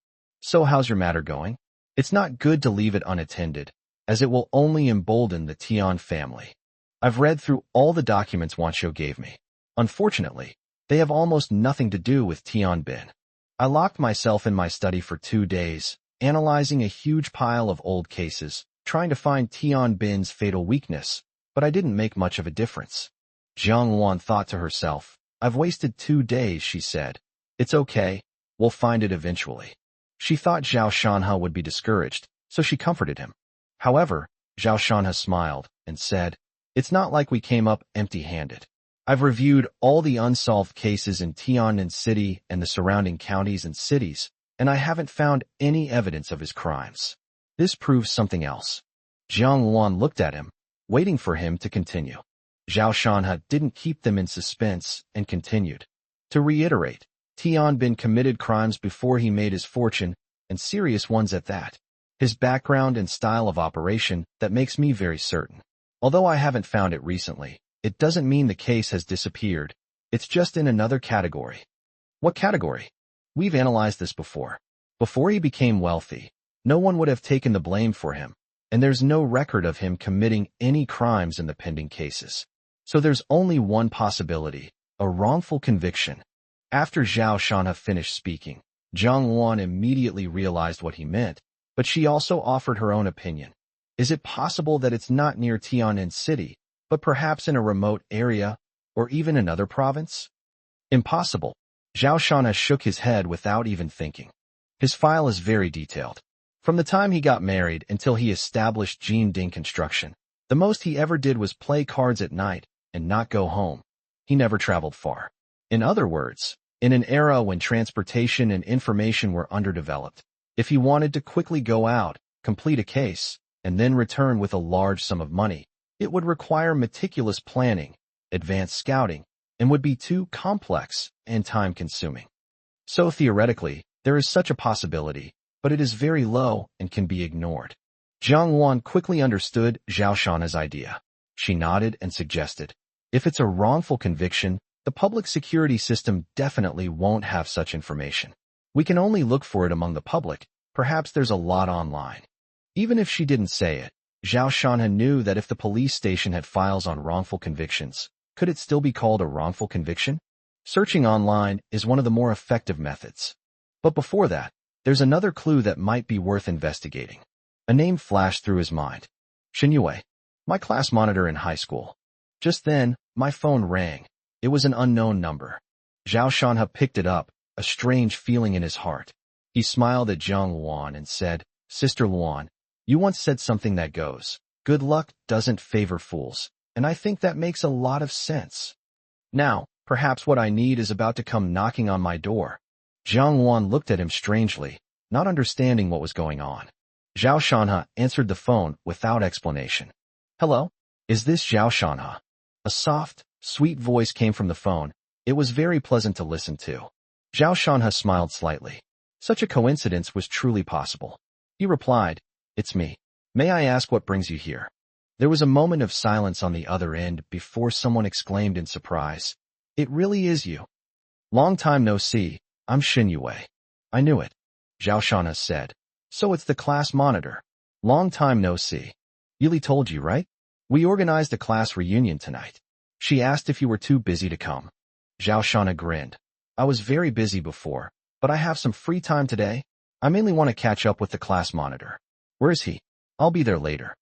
So how's your matter going? It's not good to leave it unattended, as it will only embolden the Tian family. I've read through all the documents Wanshou gave me. Unfortunately, they have almost nothing to do with Tian Bin. I locked myself in my study for 2 days, analyzing a huge pile of old cases, trying to find Tian Bin's fatal weakness, but I didn't make much of a difference. Jiang Wan thought to herself, I've wasted 2 days, she said. It's okay, we'll find it eventually. She thought Zhao Shanha would be discouraged, so she comforted him. However, Zhao Shanha smiled and said, it's not like we came up empty-handed. I've reviewed all the unsolved cases in Tiannan City and the surrounding counties and cities, and I haven't found any evidence of his crimes. This proves something else. Jiang Wan looked at him, waiting for him to continue. Zhao Shanha didn't keep them in suspense and continued. To reiterate, Tian Bin committed crimes before he made his fortune, and serious ones at that. His background and style of operation that makes me very certain. Although I haven't found it recently, it doesn't mean the case has disappeared. It's just in another category. What category? We've analyzed this before. Before he became wealthy, no one would have taken the blame for him, and there's no record of him committing any crimes in the pending cases. So there's only one possibility, a wrongful conviction. After Zhao Shanha finished speaking, Jiang Wan immediately realized what he meant, but she also offered her own opinion. Is it possible that it's not near Tiannan City, but perhaps in a remote area, or even another province? Impossible. Zhao Shanha shook his head without even thinking. His file is very detailed. From the time he got married until he established Jin Ding Construction, the most he ever did was play cards at night and not go home. He never traveled far. In other words, in an era when transportation and information were underdeveloped, if he wanted to quickly go out, complete a case, and then return with a large sum of money, it would require meticulous planning, advanced scouting, and would be too complex and time-consuming. So theoretically, there is such a possibility, but it is very low and can be ignored. Jiang Wan quickly understood Zhao Shanha's idea. She nodded and suggested, if it's a wrongful conviction, the public security system definitely won't have such information. We can only look for it among the public. Perhaps there's a lot online. Even if she didn't say it, Zhao Shanha knew that if the police station had files on wrongful convictions, could it still be called a wrongful conviction? Searching online is one of the more effective methods. But before that, there's another clue that might be worth investigating. A name flashed through his mind. Shen Yue, my class monitor in high school. Just then, my phone rang. It was an unknown number. Zhao Shanha picked it up, a strange feeling in his heart. He smiled at Jiang Wan and said, Sister Luan, you once said something that goes, good luck doesn't favor fools, and I think that makes a lot of sense. Now, perhaps what I need is about to come knocking on my door. Jiang Wan looked at him strangely, not understanding what was going on. Zhao Shanha answered the phone without explanation. Hello? Is this Zhao Shanha? A soft, sweet voice came from the phone. It was very pleasant to listen to. Zhao Shanha smiled slightly. Such a coincidence was truly possible. He replied, it's me. May I ask what brings you here? There was a moment of silence on the other end before someone exclaimed in surprise, it really is you. Long time no see, I'm Shen Yue. I knew it. Zhao Shanha said. So it's the class monitor. Long time no see. Yuli told you, right? We organized a class reunion tonight. She asked if you were too busy to come. Zhao Shanha grinned. I was very busy before, but I have some free time today. I mainly want to catch up with the class monitor. Where is he? I'll be there later.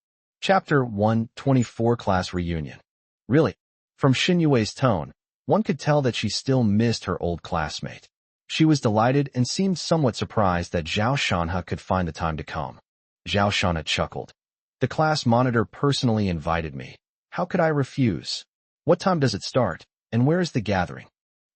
Chapter 124 Class Reunion. Really? From Shen Yue's tone, one could tell that she still missed her old classmate. She was delighted and seemed somewhat surprised that Zhao Shanha could find the time to come. Zhao Shanha chuckled. The class monitor personally invited me. How could I refuse? What time does it start, and where is the gathering?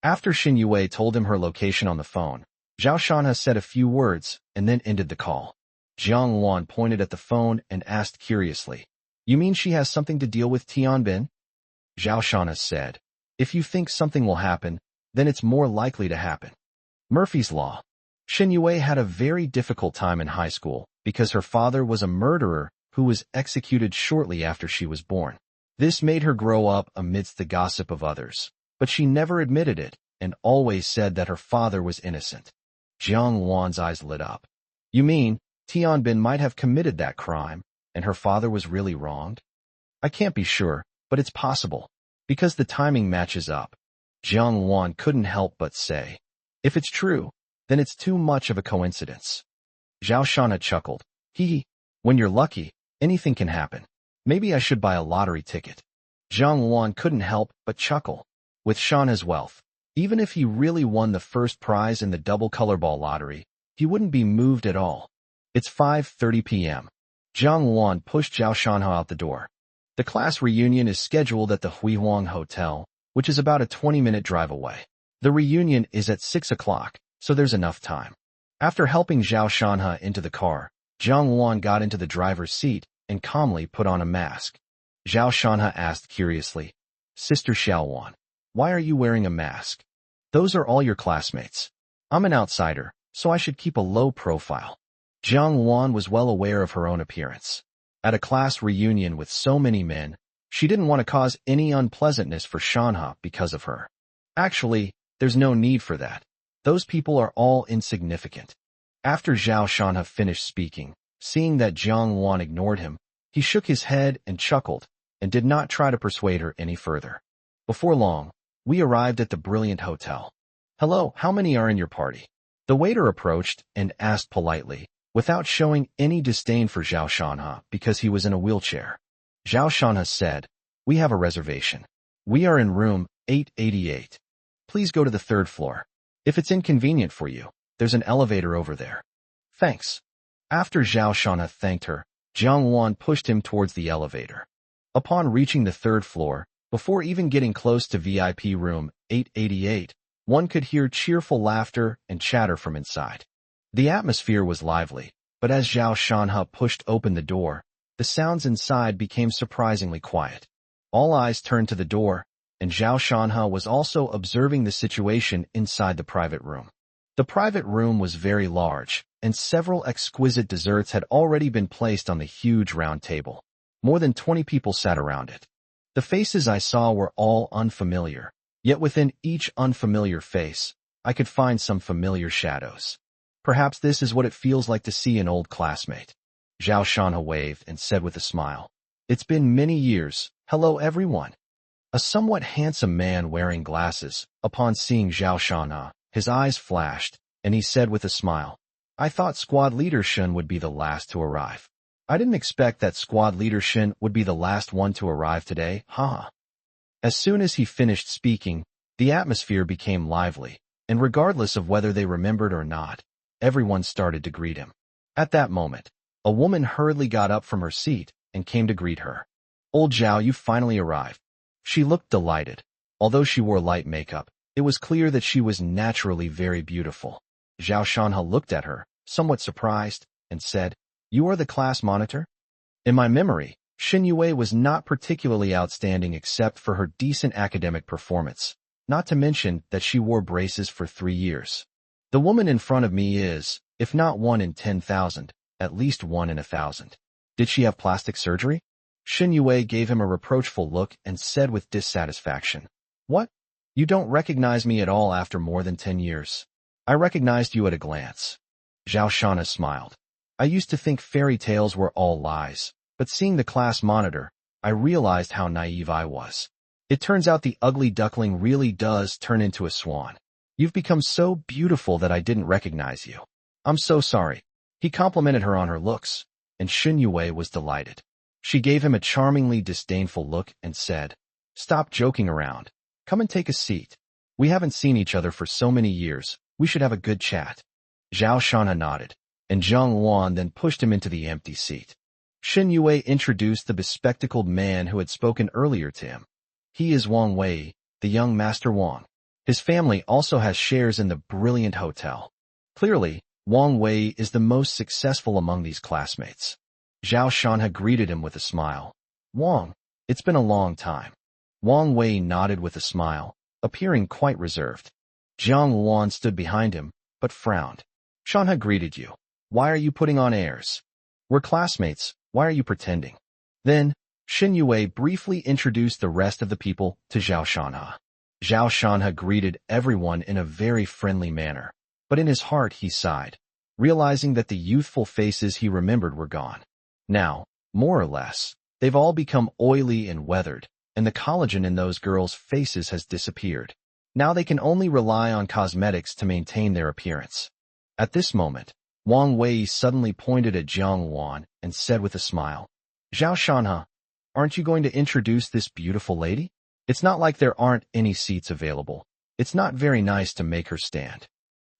After Xin Yue told him her location on the phone, Zhao Shanha said a few words and then ended the call. Jiang Wan pointed at the phone and asked curiously, "You mean she has something to deal with Tianbin?" Zhao Shanha said, "If you think something will happen, then it's more likely to happen." Murphy's Law. Xin Yue had a very difficult time in high school because her father was a murderer who was executed shortly after she was born. This made her grow up amidst the gossip of others, but she never admitted it and always said that her father was innocent. Jiang Wan's eyes lit up. "You mean Tianbin might have committed that crime, and her father was really wronged?" "I can't be sure, but it's possible, because the timing matches up." Jiang Wan couldn't help but say, "If it's true, then it's too much of a coincidence." Zhao Shanha chuckled. When you're lucky, anything can happen. Maybe I should buy a lottery ticket." Jiang Wan couldn't help but chuckle. With Shanha's wealth, even if he really won the first prize in the double colorball lottery, he wouldn't be moved at all. It's 5:30 p.m. Jiang Wan pushed Zhao Shanha out the door. The class reunion is scheduled at the Huihuang Hotel, which is about a 20-minute drive away. The reunion is at 6 o'clock, so there's enough time. After helping Zhao Shanha into the car, Jiang Wan got into the driver's seat and calmly put on a mask. Zhao Shanha asked curiously, "Sister Xiaowan, why are you wearing a mask? Those are all your classmates. I'm an outsider, so I should keep a low profile." Jiang Wan was well aware of her own appearance. At a class reunion with so many men, she didn't want to cause any unpleasantness for Shanha because of her. Actually, there's no need for that. Those people are all insignificant. After Zhao Shanha finished speaking, seeing that Jiang Wan ignored him, he shook his head and chuckled, and did not try to persuade her any further. Before long, we arrived at the brilliant hotel. "Hello, how many are in your party?" The waiter approached and asked politely, without showing any disdain for Zhao Shanha because he was in a wheelchair. Zhao Shanha said, "We have a reservation. We are in room 888. Please go to the 3rd floor. If it's inconvenient for you, there's an elevator over there." "Thanks." After Zhao Shanha thanked her, Jiang Wan pushed him towards the elevator. Upon reaching the 3rd floor, before even getting close to VIP room 888, one could hear cheerful laughter and chatter from inside. The atmosphere was lively, but as Zhao Shanha pushed open the door, the sounds inside became surprisingly quiet. All eyes turned to the door, and Zhao Shanha was also observing the situation inside the private room. The private room was very large, and several exquisite desserts had already been placed on the huge round table. More than 20 people sat around it. The faces I saw were all unfamiliar, yet within each unfamiliar face, I could find some familiar shadows. Perhaps this is what it feels like to see an old classmate. Zhao Shanha waved and said with a smile, "It's been many years. Hello, everyone." A somewhat handsome man wearing glasses, upon seeing Zhao Shanha, his eyes flashed, and he said with a smile, "I thought squad leader Shen would be the last to arrive. I didn't expect that squad leader Shen would be the last one to arrive today, haha." As soon as he finished speaking, the atmosphere became lively, and regardless of whether they remembered or not, everyone started to greet him. At that moment, a woman hurriedly got up from her seat and came to greet her. "Old Zhao, you finally arrived." She looked delighted. Although she wore light makeup, it was clear that she was naturally very beautiful. Zhao Shanha looked at her, somewhat surprised, and said, "You are the class monitor?" In my memory, Xin Yue was not particularly outstanding except for her decent academic performance, not to mention that she wore braces for 3 years. The woman in front of me is, if not 1 in 10,000, at least 1 in 1,000. Did she have plastic surgery? Xin Yue gave him a reproachful look and said with dissatisfaction, "What? You don't recognize me at all after more than 10 years. I recognized you at a glance." Zhao Shanha smiled. "I used to think fairy tales were all lies, but seeing the class monitor, I realized how naive I was. It turns out the ugly duckling really does turn into a swan. You've become so beautiful that I didn't recognize you. I'm so sorry." He complimented her on her looks, and Xin Yue was delighted. She gave him a charmingly disdainful look and said, "Stop joking around. Come and take a seat. We haven't seen each other for so many years. We should have a good chat." Zhao Shanha nodded, and Jiang Wan then pushed him into the empty seat. Xin Yue introduced the bespectacled man who had spoken earlier to him. "He is Wang Wei, the young Master Wang." His family also has shares in the brilliant hotel. Clearly, Wang Wei is the most successful among these classmates. Zhao Shanha greeted him with a smile. Wang, it's been a long time. Wang Wei nodded with a smile, appearing quite reserved. Jiang Luan stood behind him, but frowned. Shanha greeted you. Why are you putting on airs? We're classmates, why are you pretending? Then, Xin Yue briefly introduced the rest of the people to Zhao Shanha. Zhao Shanha greeted everyone in a very friendly manner, but in his heart he sighed, realizing that the youthful faces he remembered were gone. Now, more or less, they've all become oily and weathered, and the collagen in those girls' faces has disappeared. Now they can only rely on cosmetics to maintain their appearance. At this moment, Wang Wei suddenly pointed at Jiang Luan and said with a smile, Zhao Shanha, aren't you going to introduce this beautiful lady? It's not like there aren't any seats available. It's not very nice to make her stand.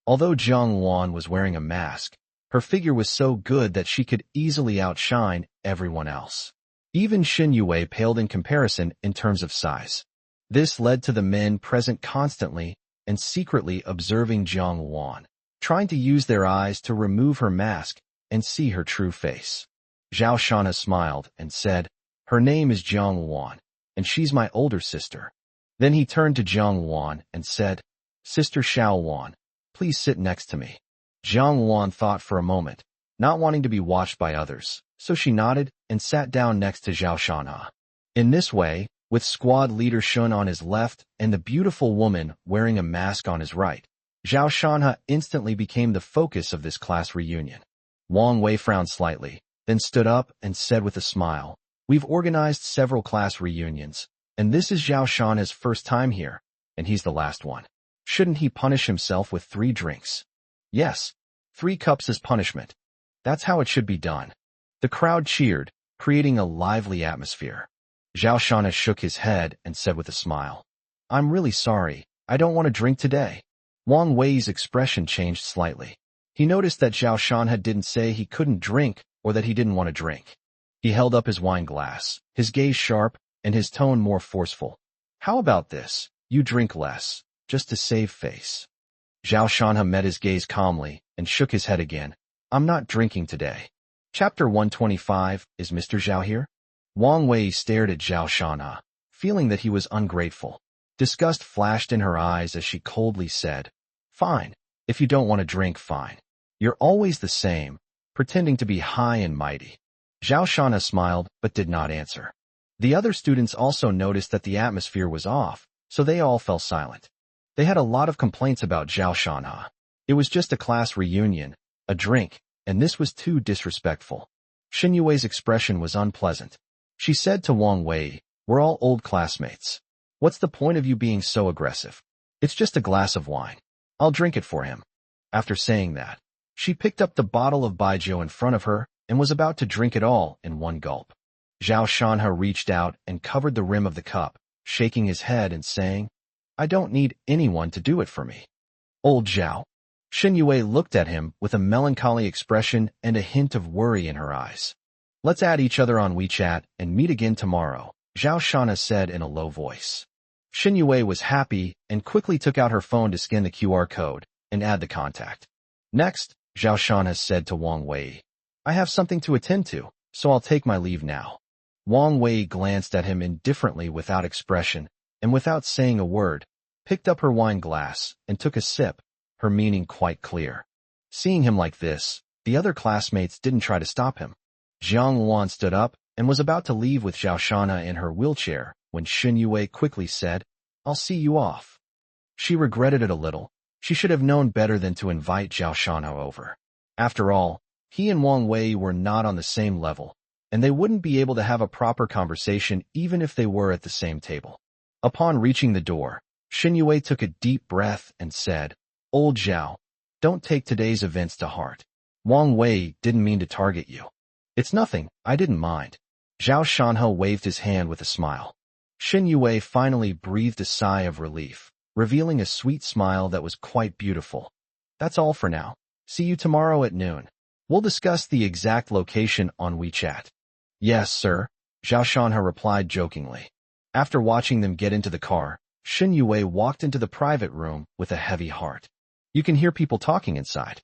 Although Jiang Luan was wearing a mask, her figure was so good that she could easily outshine everyone else. Even Xin Yue paled in comparison in terms of size. This led to the men present constantly and secretly observing Jiang Luan, trying to use their eyes to remove her mask and see her true face. Zhao Shanha smiled and said, her name is Jiang Luan, and she's my older sister. Then he turned to Jiang Luan and said, Sister Xiao Luan, please sit next to me. Jiang Luan thought for a moment, not wanting to be watched by others, so she nodded and sat down next to Zhao Shanha. In this way, with squad leader Shun on his left and the beautiful woman wearing a mask on his right, Zhao Shanha instantly became the focus of this class reunion. Wang Wei frowned slightly, then stood up and said with a smile, we've organized several class reunions, and this is Zhao Shanha's first time here, and he's the last one. Shouldn't he punish himself with 3 drinks? Yes, 3 cups as punishment. That's how it should be done. The crowd cheered, creating a lively atmosphere. Zhao Shanha shook his head and said with a smile, I'm really sorry, I don't want to drink today. Wang Wei's expression changed slightly. He noticed that Zhao Shanha didn't say he couldn't drink or that he didn't want to drink. He held up his wine glass, his gaze sharp and his tone more forceful. How about this? You drink less, just to save face. Zhao Shanha met his gaze calmly and shook his head again. I'm not drinking today. Chapter 125, is Mr. Zhao here? Wang Wei stared at Zhao Shanha, feeling that he was ungrateful. Disgust flashed in her eyes as she coldly said, Fine, if you don't want to drink, fine. You're always the same, pretending to be high and mighty. Zhao Shanha smiled but did not answer. The other students also noticed that the atmosphere was off, so they all fell silent. They had a lot of complaints about Zhao Shanha. It was just a class reunion, a drink, and this was too disrespectful. Xin Yue's expression was unpleasant. She said to Wang Wei, we're all old classmates. What's the point of you being so aggressive? It's just a glass of wine. I'll drink it for him. After saying that, she picked up the bottle of baijiu in front of her and was about to drink it all in one gulp. Zhao Shanha reached out and covered the rim of the cup, shaking his head and saying, I don't need anyone to do it for me. Old Zhao. Xin Yue looked at him with a melancholy expression and a hint of worry in her eyes. Let's add each other on WeChat and meet again tomorrow, Zhao Shanha said in a low voice. Xin Yue was happy and quickly took out her phone to scan the QR code and add the contact. Next, Zhao Shanha said to Wang Wei, I have something to attend to, so I'll take my leave now. Wang Wei glanced at him indifferently without expression, and without saying a word, picked up her wine glass and took a sip, her meaning quite clear. Seeing him like this, the other classmates didn't try to stop him. Jiang Luan stood up and was about to leave with Zhao Shanha in her wheelchair when Xin Yue quickly said, I'll see you off. She regretted it a little. She should have known better than to invite Zhao Shanha over. After all, he and Wang Wei were not on the same level, and they wouldn't be able to have a proper conversation even if they were at the same table. Upon reaching the door, Xin Yue took a deep breath and said, Old Zhao, don't take today's events to heart. Wang Wei didn't mean to target you. It's nothing, I didn't mind. Zhao Shanha waved his hand with a smile. Xin Yue finally breathed a sigh of relief, revealing a sweet smile that was quite beautiful. That's all for now. See you tomorrow at noon. We'll discuss the exact location on WeChat. Yes, sir, Zhao Shanha replied jokingly. After watching them get into the car, Shin Yue walked into the private room with a heavy heart. You can hear people talking inside.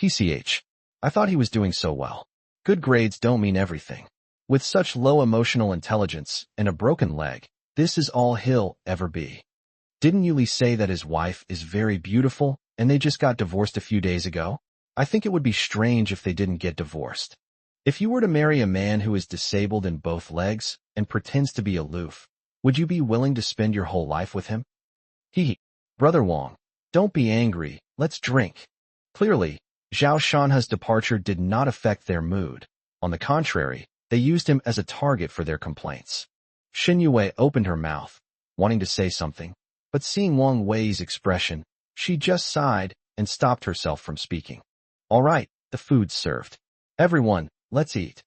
TCH. I thought he was doing so well. Good grades don't mean everything. With such low emotional intelligence and a broken leg, this is all he'll ever be. Didn't Yuli say that his wife is very beautiful and they just got divorced a few days ago? I think it would be strange if they didn't get divorced. If you were to marry a man who is disabled in both legs and pretends to be aloof, would you be willing to spend your whole life with him? Hee. Brother Wang, don't be angry, let's drink. Clearly, Zhao Shanha's departure did not affect their mood. On the contrary, they used him as a target for their complaints. Shin Yue opened her mouth, wanting to say something, but seeing Wang Wei's expression, she just sighed and stopped herself from speaking. All right, the food's served. Everyone, let's eat.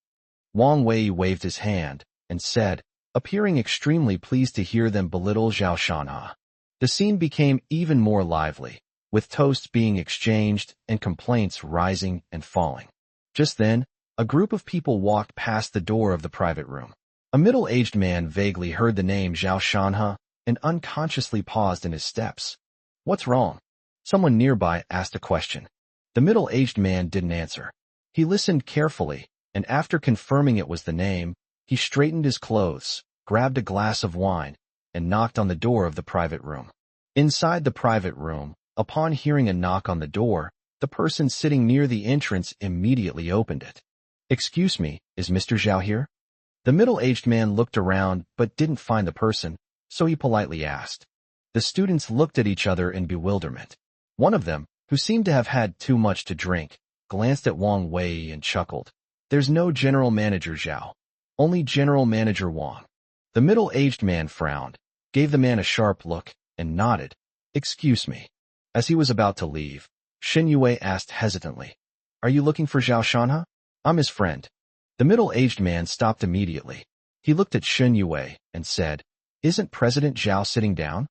Wang Wei waved his hand and said, appearing extremely pleased to hear them belittle Zhao Shanha. The scene became even more lively, with toasts being exchanged and complaints rising and falling. Just then, a group of people walked past the door of the private room. A middle-aged man vaguely heard the name Zhao Shanha and unconsciously paused in his steps. What's wrong? Someone nearby asked a question. The middle-aged man didn't answer. He listened carefully, and after confirming it was the name, he straightened his clothes, grabbed a glass of wine, and knocked on the door of the private room. Inside the private room, upon hearing a knock on the door, the person sitting near the entrance immediately opened it. Excuse me, is Mr. Zhao here? The middle-aged man looked around but didn't find the person, so he politely asked. The students looked at each other in bewilderment. One of them, who seemed to have had too much to drink, glanced at Wang Wei and chuckled. There's no General Manager Zhao. Only General Manager Wang. The middle-aged man frowned, gave the man a sharp look, and nodded. Excuse me. As he was about to leave, Shin Yue asked hesitantly, Are you looking for Zhao Shanha? I'm his friend. The middle-aged man stopped immediately. He looked at Shin Yue and said, Isn't President Zhao sitting down?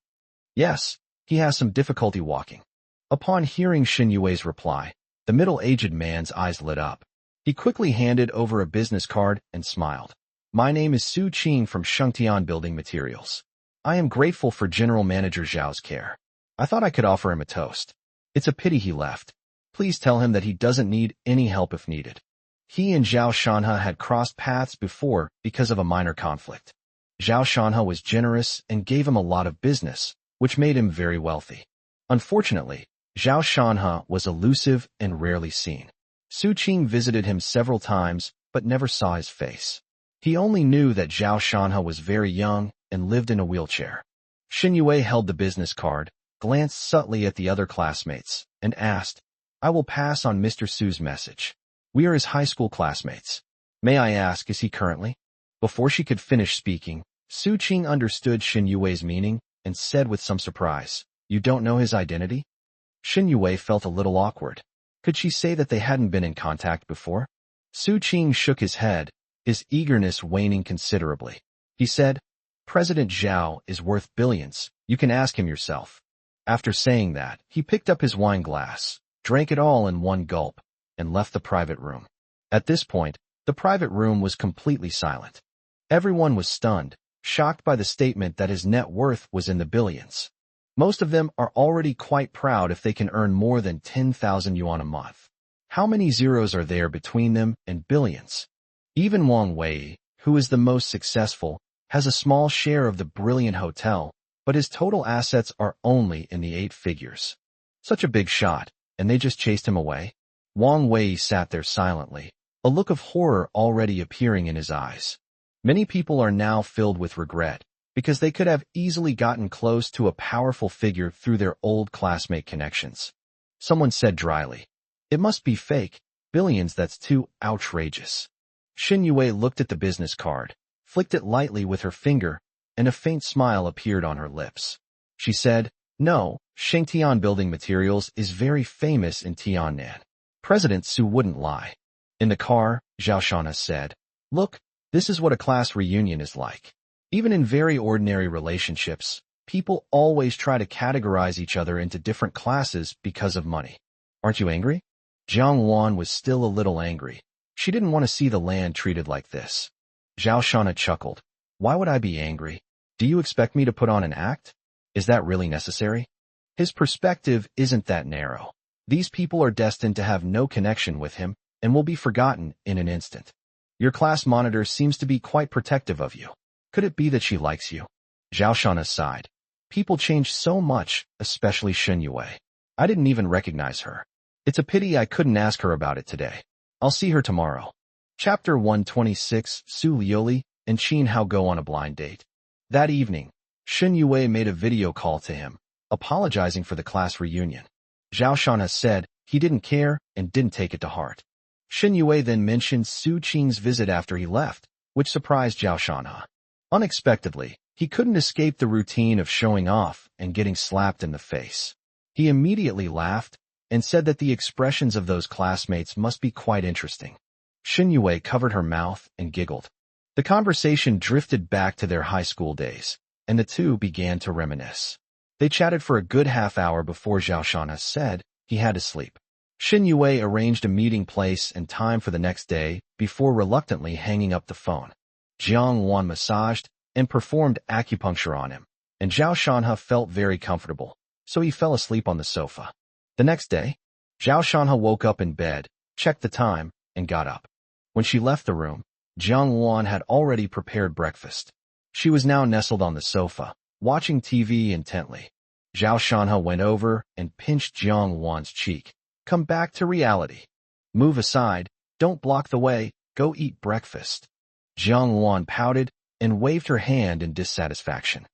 Yes, he has some difficulty walking. Upon hearing Shin Yue's reply, the middle-aged man's eyes lit up. He quickly handed over a business card and smiled. My name is Su Qing from Shengtian Building Materials. I am grateful for General Manager Zhao's care. I thought I could offer him a toast. It's a pity he left. Please tell him that he doesn't need any help if needed. He and Zhao Shanha had crossed paths before because of a minor conflict. Zhao Shanha was generous and gave him a lot of business, which made him very wealthy. Unfortunately, Zhao Shanha was elusive and rarely seen. Su Qing visited him several times, but never saw his face. He only knew that Zhao Shanha was very young and lived in a wheelchair. Shin Yue held the business card, glanced subtly at the other classmates, and asked, I will pass on Mr. Su's message. We are his high school classmates. May I ask, is he currently? Before she could finish speaking, Su Qing understood Shin Yue's meaning and said with some surprise, You don't know his identity? Shin Yue felt a little awkward. Could she say that they hadn't been in contact before? Su Qing shook his head, his eagerness waning considerably. He said, President Zhao is worth billions. You can ask him yourself. After saying that, he picked up his wine glass, drank it all in one gulp, and left the private room. At this point, the private room was completely silent. Everyone was stunned, shocked by the statement that his net worth was in the billions. Most of them are already quite proud if they can earn more than 10,000 yuan a month. How many zeros are there between them and billions? Even Wang Wei, who is the most successful, has a small share of the brilliant hotel, but his total assets are only in the 8 figures. Such a big shot, and they just chased him away? Wang Wei sat there silently, a look of horror already appearing in his eyes. Many people are now filled with regret, because they could have easily gotten close to a powerful figure through their old classmate connections. Someone said dryly, It must be fake. Billions, that's too outrageous. Shin Yue looked at the business card, flicked it lightly with her finger, and a faint smile appeared on her lips. She said, No, Shengtian Building Materials is very famous in Tiannan. President Su wouldn't lie. In the car, Zhao Shanha said, Look, this is what a class reunion is like. Even in very ordinary relationships, people always try to categorize each other into different classes because of money. Aren't you angry? Jiang Wan was still a little angry. She didn't want to see the land treated like this. Zhao Shanha chuckled. Why would I be angry? Do you expect me to put on an act? Is that really necessary? His perspective isn't that narrow. These people are destined to have no connection with him and will be forgotten in an instant. Your class monitor seems to be quite protective of you. Could it be that she likes you? Zhao Shana sighed. People change so much, especially Shen Yue. I didn't even recognize her. It's a pity I couldn't ask her about it today. I'll see her tomorrow. Chapter 126, Su Liuli and Qin Hao go on a blind date. That evening, Shen Yue made a video call to him, apologizing for the class reunion. Zhao Shana said he didn't care and didn't take it to heart. Shen Yue then mentioned Su Qing's visit after he left, which surprised Zhao Shana. Unexpectedly, he couldn't escape the routine of showing off and getting slapped in the face. He immediately laughed and said that the expressions of those classmates must be quite interesting. Shen Yue covered her mouth and giggled. The conversation drifted back to their high school days, and the two began to reminisce. They chatted for a good half hour before Zhao Shana said he had to sleep. Shen Yue arranged a meeting place and time for the next day before reluctantly hanging up the phone. Jiang Wan massaged and performed acupuncture on him, and Zhao Shanha felt very comfortable, so he fell asleep on the sofa. The next day, Zhao Shanha woke up in bed, checked the time, and got up. When she left the room, Jiang Wan had already prepared breakfast. She was now nestled on the sofa, watching TV intently. Zhao Shanha went over and pinched Jiang Wan's cheek. Come back to reality. Move aside, don't block the way, go eat breakfast. Jiang Wan pouted and waved her hand in dissatisfaction.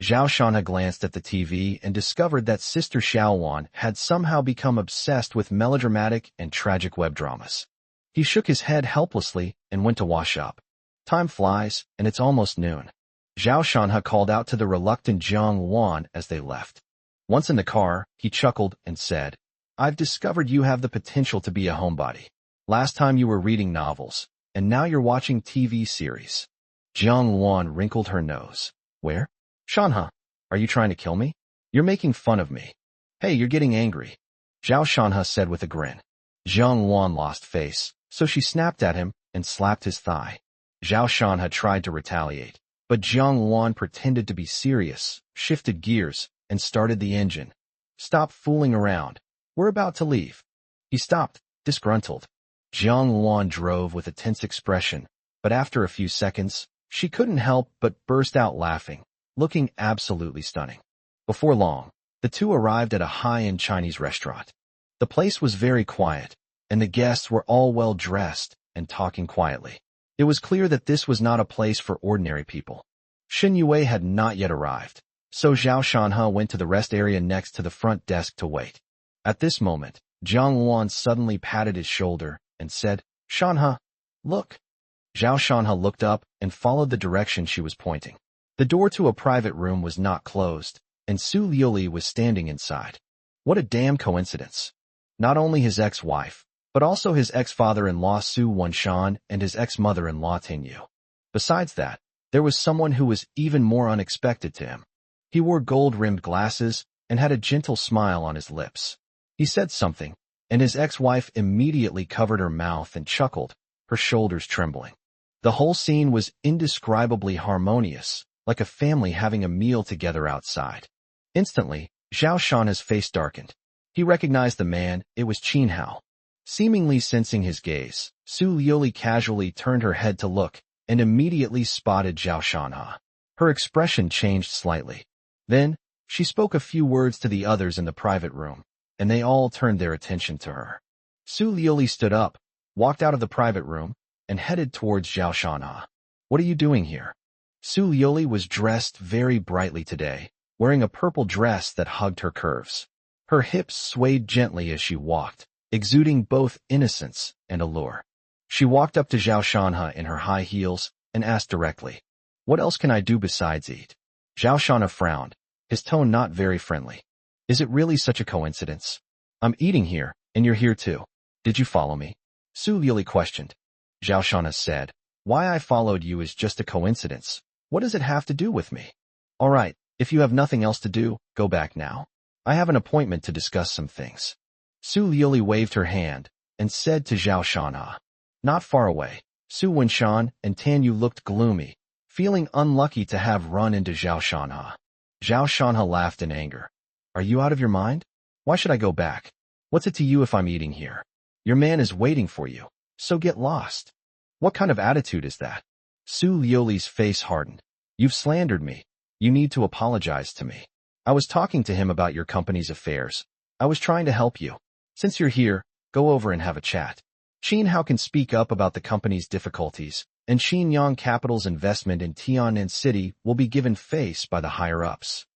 Zhao Shanha glanced at the TV and discovered that Sister Xiao Wan had somehow become obsessed with melodramatic and tragic web dramas. He shook his head helplessly and went to wash up. Time flies, and it's almost noon. Zhao Shanha called out to the reluctant Jiang Wan as they left. Once in the car, he chuckled and said, I've discovered you have the potential to be a homebody. Last time you were reading novels, and now you're watching TV series. Jiang Wan wrinkled her nose. Where? Shanha, are you trying to kill me? You're making fun of me. Hey, you're getting angry. Zhao Shanha said with a grin. Jiang Wan lost face, so she snapped at him and slapped his thigh. Zhao Shanha tried to retaliate, but Jiang Wan pretended to be serious, shifted gears, and started the engine. Stop fooling around. We're about to leave. He stopped, disgruntled. Jiang Wan drove with a tense expression, but after a few seconds, she couldn't help but burst out laughing, looking absolutely stunning. Before long, the two arrived at a high-end Chinese restaurant. The place was very quiet, and the guests were all well-dressed and talking quietly. It was clear that this was not a place for ordinary people. Shen Yue had not yet arrived, so Zhao Shanha went to the rest area next to the front desk to wait. At this moment, Jiang Wan suddenly patted his shoulder and said, Shanha, look. Zhao Shanha looked up and followed the direction she was pointing. The door to a private room was not closed, and Su Liuli was standing inside. What a damn coincidence. Not only his ex-wife, but also his ex-father-in-law Su Wanshan and his ex-mother-in-law Tingyu. Besides that, there was someone who was even more unexpected to him. He wore gold-rimmed glasses and had a gentle smile on his lips. He said something, and his ex-wife immediately covered her mouth and chuckled, her shoulders trembling. The whole scene was indescribably harmonious, like a family having a meal together outside. Instantly, Zhao Shanha's face darkened. He recognized the man, it was Qin Hao. Seemingly sensing his gaze, Su Liuli casually turned her head to look, and immediately spotted Zhao Shanha. Her expression changed slightly. Then, she spoke a few words to the others in the private room, and they all turned their attention to her. Su Liuli stood up, walked out of the private room, and headed towards Zhao Shanha. What are you doing here? Su Liuli was dressed very brightly today, wearing a purple dress that hugged her curves. Her hips swayed gently as she walked, exuding both innocence and allure. She walked up to Zhao Shanha in her high heels and asked directly, What else can I do besides eat? Zhao Shanha frowned, his tone not very friendly. Is it really such a coincidence? I'm eating here, and you're here too. Did you follow me? Su Liuli questioned. Zhao Shanha said, Why I followed you is just a coincidence. What does it have to do with me? All right, if you have nothing else to do, go back now. I have an appointment to discuss some things. Su Liuli waved her hand and said to Zhao Shanha. Not far away, Su Wenshan and Tan Yu looked gloomy, feeling unlucky to have run into Zhao Shanha. Zhao Shanha laughed in anger. Are you out of your mind? Why should I go back? What's it to you if I'm eating here? Your man is waiting for you, so get lost. What kind of attitude is that? Su Liuli's face hardened. You've slandered me. You need to apologize to me. I was talking to him about your company's affairs. I was trying to help you. Since you're here, go over and have a chat. Qin Hao can speak up about the company's difficulties, and Xinyang Capital's investment in Tian'an City will be given face by the higher-ups.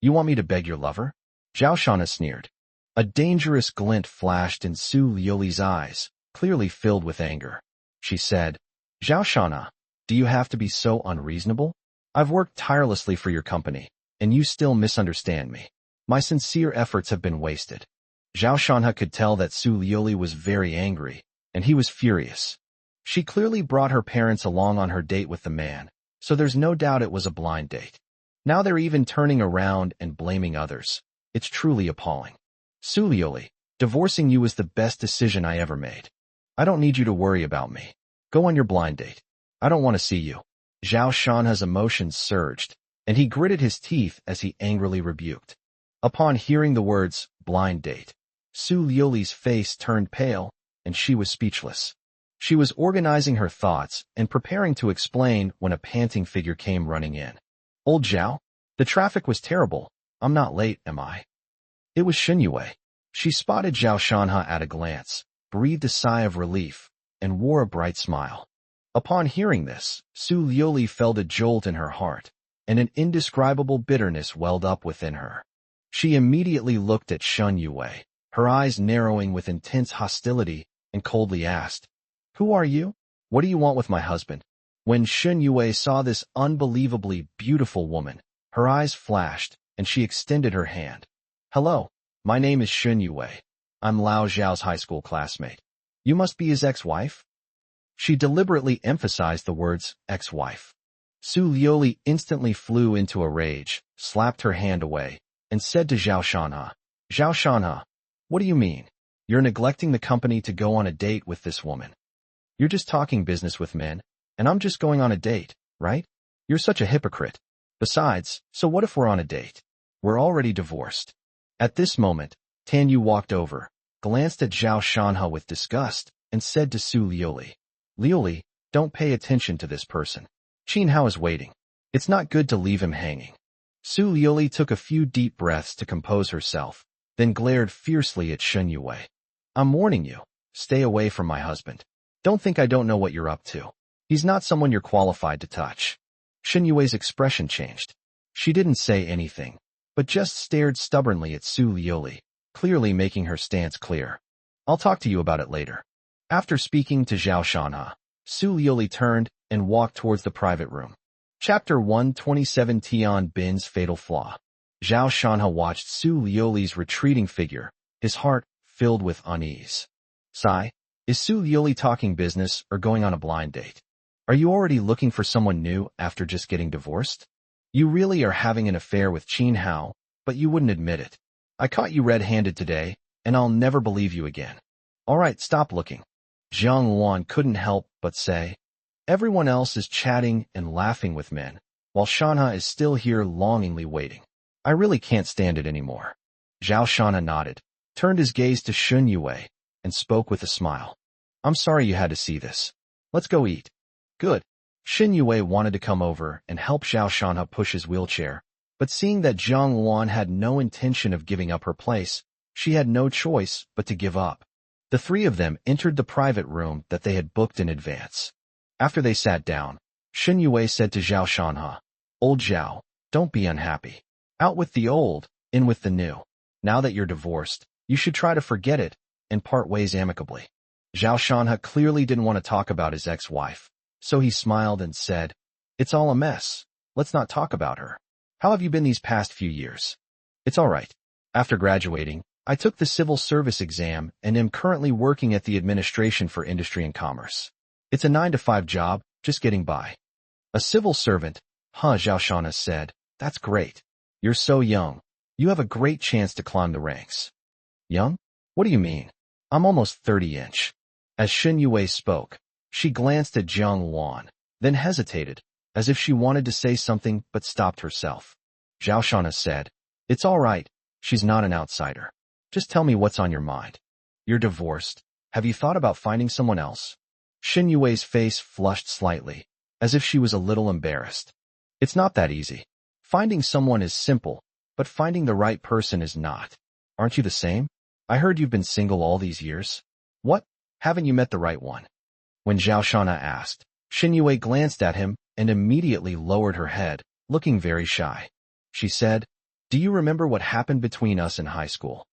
You want me to beg your lover? Zhao Shanha sneered. A dangerous glint flashed in Su Liuli's eyes, clearly filled with anger. She said, Zhao Shanha, do you have to be so unreasonable? I've worked tirelessly for your company, and you still misunderstand me. My sincere efforts have been wasted. Zhao Shanha could tell that Su Liuli was very angry, and he was furious. She clearly brought her parents along on her date with the man, so there's no doubt it was a blind date. Now they're even turning around and blaming others. It's truly appalling. Su Liuli, divorcing you was the best decision I ever made. I don't need you to worry about me. Go on your blind date. I don't want to see you. Zhao Shanha's emotions surged, and he gritted his teeth as he angrily rebuked. Upon hearing the words, blind date, Su Liuli's face turned pale, and she was speechless. She was organizing her thoughts and preparing to explain when a panting figure came running in. Old Zhao? The traffic was terrible. I'm not late, am I? It was Xinyue. She spotted Zhao Shanha at a glance, breathed a sigh of relief, and wore a bright smile. Upon hearing this, Su Liuli felt a jolt in her heart, and an indescribable bitterness welled up within her. She immediately looked at Xinyue, her eyes narrowing with intense hostility, and coldly asked, Who are you? What do you want with my husband? When Xinyue saw this unbelievably beautiful woman, her eyes flashed, and she extended her hand. Hello, my name is Xinyue. I'm Lao Zhao's high school classmate. You must be his ex-wife? She deliberately emphasized the words, ex-wife. Su Liuli instantly flew into a rage, slapped her hand away, and said to Zhao Shanha, what do you mean? You're neglecting the company to go on a date with this woman. You're just talking business with men, and I'm just going on a date, right? You're such a hypocrite. Besides, so what if we're on a date? We're already divorced. At this moment, Tan Yu walked over, glanced at Zhao Shanha with disgust, and said to Su Liuli, Liuli, don't pay attention to this person. Qin Hao is waiting. It's not good to leave him hanging. Su Liuli took a few deep breaths to compose herself, then glared fiercely at Xinyue. I'm warning you, stay away from my husband. Don't think I don't know what you're up to. He's not someone you're qualified to touch. Xinyue's expression changed. She didn't say anything, but just stared stubbornly at Su Liuli, clearly making her stance clear. I'll talk to you about it later. After speaking to Zhao Shanha, Su Liuli turned and walked towards the private room. Chapter 127 Tian Bin's Fatal Flaw. Zhao Shanha watched Su Liuli's retreating figure, his heart filled with unease. Sigh, is Su Liuli talking business or going on a blind date? Are you already looking for someone new after just getting divorced? You really are having an affair with Qin Hao, but you wouldn't admit it. I caught you red-handed today, and I'll never believe you again. All right, stop looking. Zhang Luan couldn't help but say. Everyone else is chatting and laughing with men, while Shanha is still here longingly waiting. I really can't stand it anymore. Zhao Shanha nodded, turned his gaze to Xinyue, and spoke with a smile. I'm sorry you had to see this. Let's go eat. Good. Xinyue wanted to come over and help Zhao Shanha push his wheelchair, but seeing that Zhang Luan had no intention of giving up her place, she had no choice but to give up. The three of them entered the private room that they had booked in advance. After they sat down, Xinyue said to Zhao Shanha, Old Zhao, don't be unhappy. Out with the old, in with the new. Now that you're divorced, you should try to forget it and part ways amicably. Zhao Shanha clearly didn't want to talk about his ex-wife, so he smiled and said, It's all a mess. Let's not talk about her. How have you been these past few years? It's all right. After graduating, I took the civil service exam and am currently working at the Administration for Industry and Commerce. It's a 9-to-5 job, just getting by. A civil servant, huh, Zhao Shanha said. That's great. You're so young. You have a great chance to climb the ranks. Young? What do you mean? I'm almost 30-inch. As Xinyue spoke, she glanced at Zhang Luan, then hesitated, as if she wanted to say something but stopped herself. Zhao Shana said. It's all right. She's not an outsider. Just tell me what's on your mind. You're divorced. Have you thought about finding someone else? Xin Yue's face flushed slightly, as if she was a little embarrassed. It's not that easy. Finding someone is simple, but finding the right person is not. Aren't you the same? I heard you've been single all these years. What? Haven't you met the right one? When Zhao Shana asked, Xin Yue glanced at him and immediately lowered her head, looking very shy. She said, Do you remember what happened between us in high school?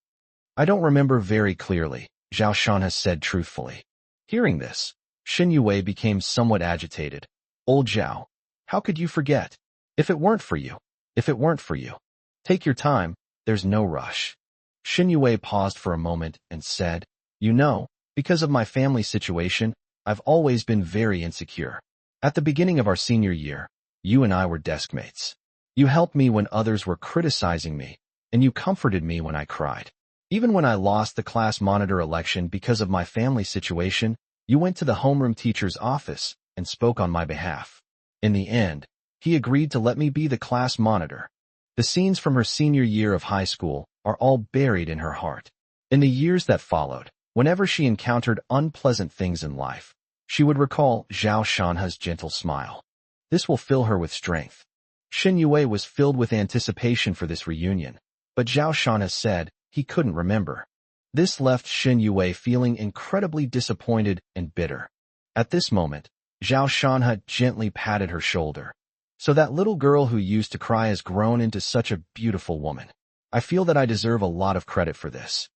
I don't remember very clearly, Zhao Shana said truthfully. Hearing this, Xin Yue became somewhat agitated. Old Zhao, how could you forget? If it weren't for you. Take your time, there's no rush. Xin Yue paused for a moment and said, You know, because of my family situation, I've always been very insecure. At the beginning of our senior year, you and I were desk mates. You helped me when others were criticizing me, and you comforted me when I cried. Even when I lost the class monitor election because of my family situation, you went to the homeroom teacher's office and spoke on my behalf. In the end, he agreed to let me be the class monitor. The scenes from her senior year of high school are all buried in her heart. In the years that followed, whenever she encountered unpleasant things in life, she would recall Zhao Shanha's gentle smile. This will fill her with strength. Xin Yue was filled with anticipation for this reunion, but Zhao Shana said he couldn't remember. This left Xin Yue feeling incredibly disappointed and bitter. At this moment, Zhao Shanha gently patted her shoulder. So that little girl who used to cry has grown into such a beautiful woman. I feel that I deserve a lot of credit for this.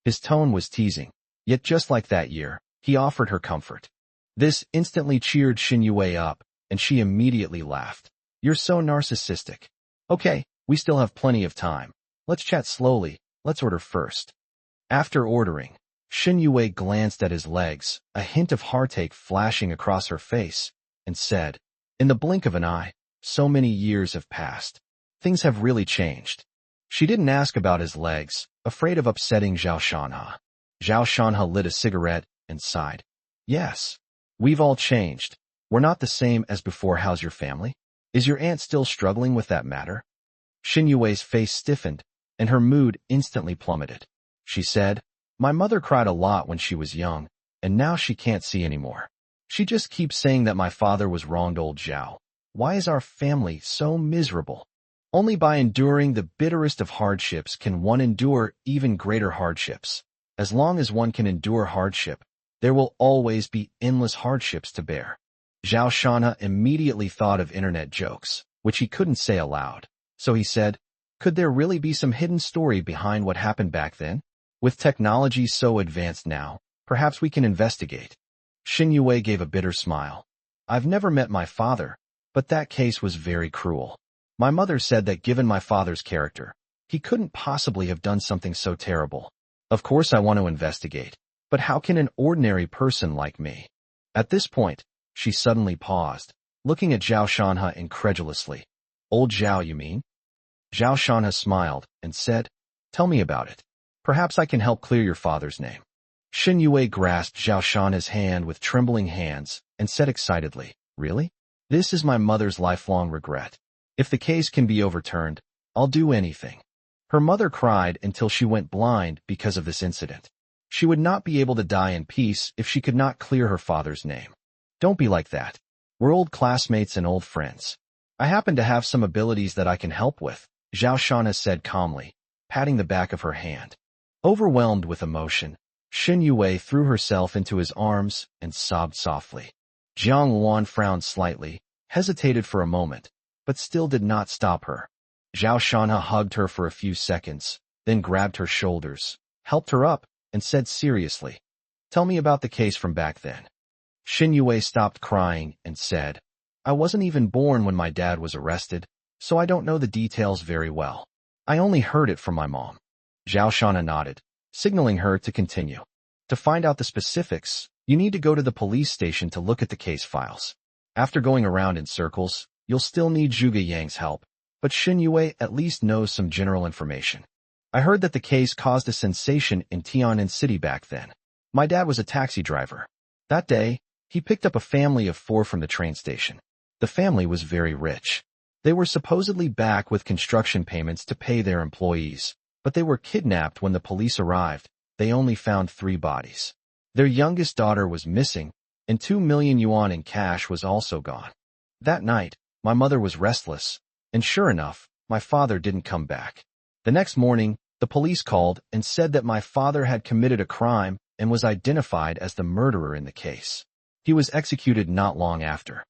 His tone was teasing, yet just like that year, he offered her comfort. This instantly cheered Xin Yue up, and she immediately laughed. You're so narcissistic. Okay, we still have plenty of time. Let's chat slowly, let's order first. After ordering, Xin Yue glanced at his legs, a hint of heartache flashing across her face, and said, In the blink of an eye, so many years have passed. Things have really changed. She didn't ask about his legs, afraid of upsetting Zhao Shanha. Zhao Shanha lit a cigarette and sighed. Yes. We've all changed. We're not the same as before. How's your family? Is your aunt still struggling with that matter? Xin Yue's face stiffened, and her mood instantly plummeted. She said, My mother cried a lot when she was young, and now she can't see anymore. She just keeps saying that my father was wronged. Old Zhao. Why is our family so miserable? Only by enduring the bitterest of hardships can one endure even greater hardships. As long as one can endure hardship, there will always be endless hardships to bear. Zhao Shana immediately thought of internet jokes, which he couldn't say aloud. So he said, Could there really be some hidden story behind what happened back then? With technology so advanced now, perhaps we can investigate. Xin Yue gave a bitter smile. I've never met my father, but that case was very cruel. My mother said that given my father's character, he couldn't possibly have done something so terrible. Of course I want to investigate, but how can an ordinary person like me? At this point, she suddenly paused, looking at Zhao Shanha incredulously. Old Zhao, you mean? Zhao Shanha smiled and said, Tell me about it. Perhaps I can help clear your father's name. Xin Yue grasped Zhao Shanha's hand with trembling hands and said excitedly, Really? This is my mother's lifelong regret. If the case can be overturned, I'll do anything. Her mother cried until she went blind because of this incident. She would not be able to die in peace if she could not clear her father's name. Don't be like that. We're old classmates and old friends. I happen to have some abilities that I can help with, Zhao Shana said calmly, patting the back of her hand. Overwhelmed with emotion, Xin Yue threw herself into his arms and sobbed softly. Jiang Luan frowned slightly, hesitated for a moment, but still did not stop her. Zhao Shanha hugged her for a few seconds, then grabbed her shoulders, helped her up, and said seriously, Tell me about the case from back then. Xin Yue stopped crying and said, I wasn't even born when my dad was arrested, so I don't know the details very well. I only heard it from my mom. Zhao Shana nodded, signaling her to continue. To find out the specifics, you need to go to the police station to look at the case files. After going around in circles, you'll still need Zhuge Yang's help, but Xin Yue at least knows some general information. I heard that the case caused a sensation in Tian'an City back then. My dad was a taxi driver. That day, he picked up a family of 4 from the train station. The family was very rich. They were supposedly back with construction payments to pay their employees, but they were kidnapped when the police arrived. They only found 3 bodies. Their youngest daughter was missing, and 2 million yuan in cash was also gone. That night, my mother was restless, and sure enough, my father didn't come back. The next morning, the police called and said that my father had committed a crime and was identified as the murderer in the case. He was executed not long after.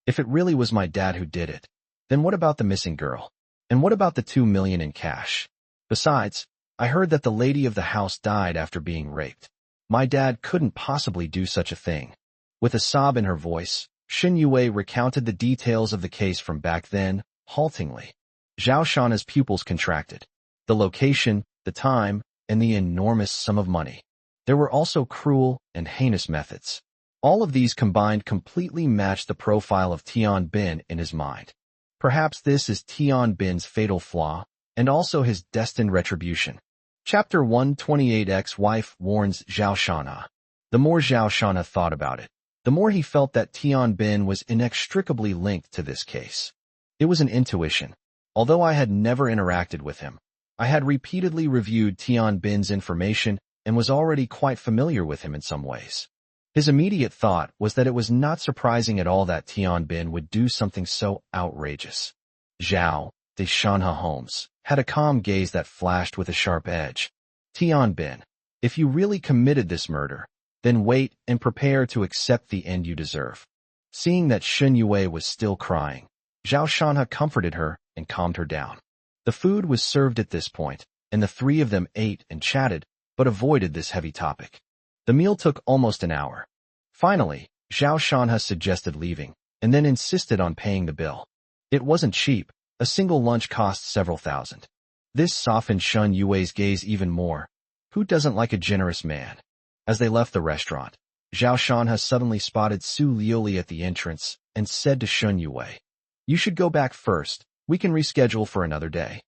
If it really was my dad who did it, then what about the missing girl? And what about the 2 million in cash? Besides, I heard that the lady of the house died after being raped. My dad couldn't possibly do such a thing. With a sob in her voice, Shen Yue recounted the details of the case from back then, haltingly. Zhao Shanna's pupils contracted. The location, the time, and the enormous sum of money. There were also cruel and heinous methods. All of these combined completely matched the profile of Tian Bin in his mind. Perhaps this is Tian Bin's fatal flaw, and also his destined retribution. Chapter 128. Ex-wife warns Zhao Shanna. The more Zhao Shanna thought about it, the more he felt that Tian Bin was inextricably linked to this case. It was an intuition. Although I had never interacted with him, I had repeatedly reviewed Tian Bin's information and was already quite familiar with him in some ways. His immediate thought was that it was not surprising at all that Tian Bin would do something so outrageous. Zhao, de Shanha Holmes, had a calm gaze that flashed with a sharp edge. Tian Bin, if you really committed this murder, then wait and prepare to accept the end you deserve. Seeing that Shen Yue was still crying, Zhao Shanha comforted her and calmed her down. The food was served at this point, and the 3 of them ate and chatted, but avoided this heavy topic. The meal took almost an hour. Finally, Zhao Shanha suggested leaving, and then insisted on paying the bill. It wasn't cheap. A single lunch cost several thousand. This softened Shen Yue's gaze even more. Who doesn't like a generous man? As they left the restaurant, Zhao Shanha suddenly spotted Su Liuli at the entrance and said to Shen Yue, "You should go back first. We can reschedule for another day."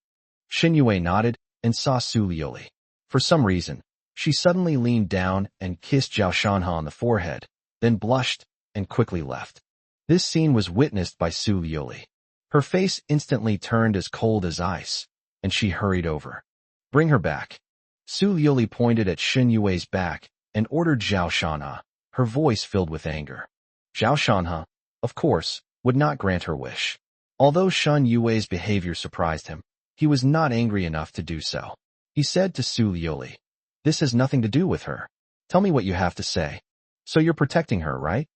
Shen Yue nodded and saw Su Liuli. For some reason, she suddenly leaned down and kissed Zhao Shanha on the forehead, then blushed and quickly left. This scene was witnessed by Su Liuli. Her face instantly turned as cold as ice, and she hurried over. "Bring her back." Su Liuli pointed at Shen Yue's back and ordered Zhao Shanha, her voice filled with anger. Zhao Shanha, of course, would not grant her wish. Although Shen Yue's behavior surprised him, he was not angry enough to do so. He said to Su Liuli, "This has nothing to do with her. Tell me what you have to say. So you're protecting her, right?"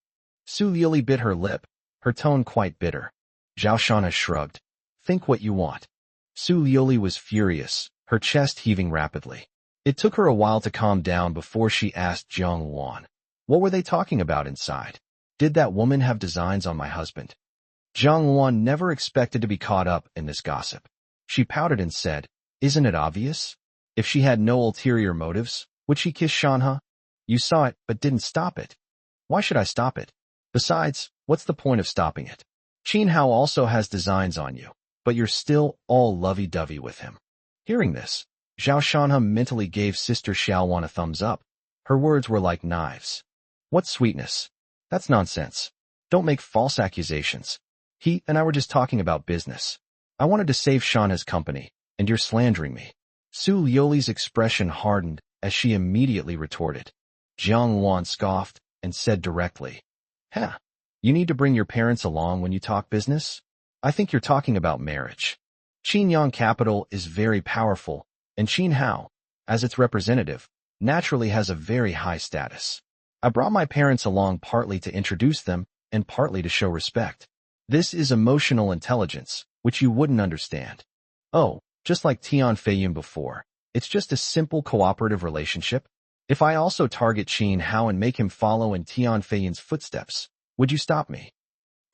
Su Liuli bit her lip, her tone quite bitter. Zhao Shanha shrugged. "Think what you want." Su Liuli was furious, her chest heaving rapidly. It took her a while to calm down before she asked Jiang Wan, "What were they talking about inside? Did that woman have designs on my husband?" Jiang Wan never expected to be caught up in this gossip. She pouted and said, "Isn't it obvious? If she had no ulterior motives, would she kiss Shanha? You saw it but didn't stop it. Why should I stop it? Besides, what's the point of stopping it? Qin Hao also has designs on you, but you're still all lovey-dovey with him." Hearing this, Zhao Shanha mentally gave Sister Xiaowan a thumbs up. Her words were like knives. "What sweetness? That's nonsense. Don't make false accusations. He and I were just talking about business. I wanted to save Shanna's company, and you're slandering me." Su Liuli's expression hardened as she immediately retorted. Jiang Wan scoffed and said directly, "Huh, you need to bring your parents along when you talk business? I think you're talking about marriage. Qinyang Capital is very powerful, and Qin Hao, as its representative, naturally has a very high status. I brought my parents along partly to introduce them and partly to show respect. This is emotional intelligence, which you wouldn't understand. Oh, just like Tian Feiyun before, it's just a simple cooperative relationship. If I also target Qin Hao and make him follow in Tian Feiyun's footsteps, would you stop me?"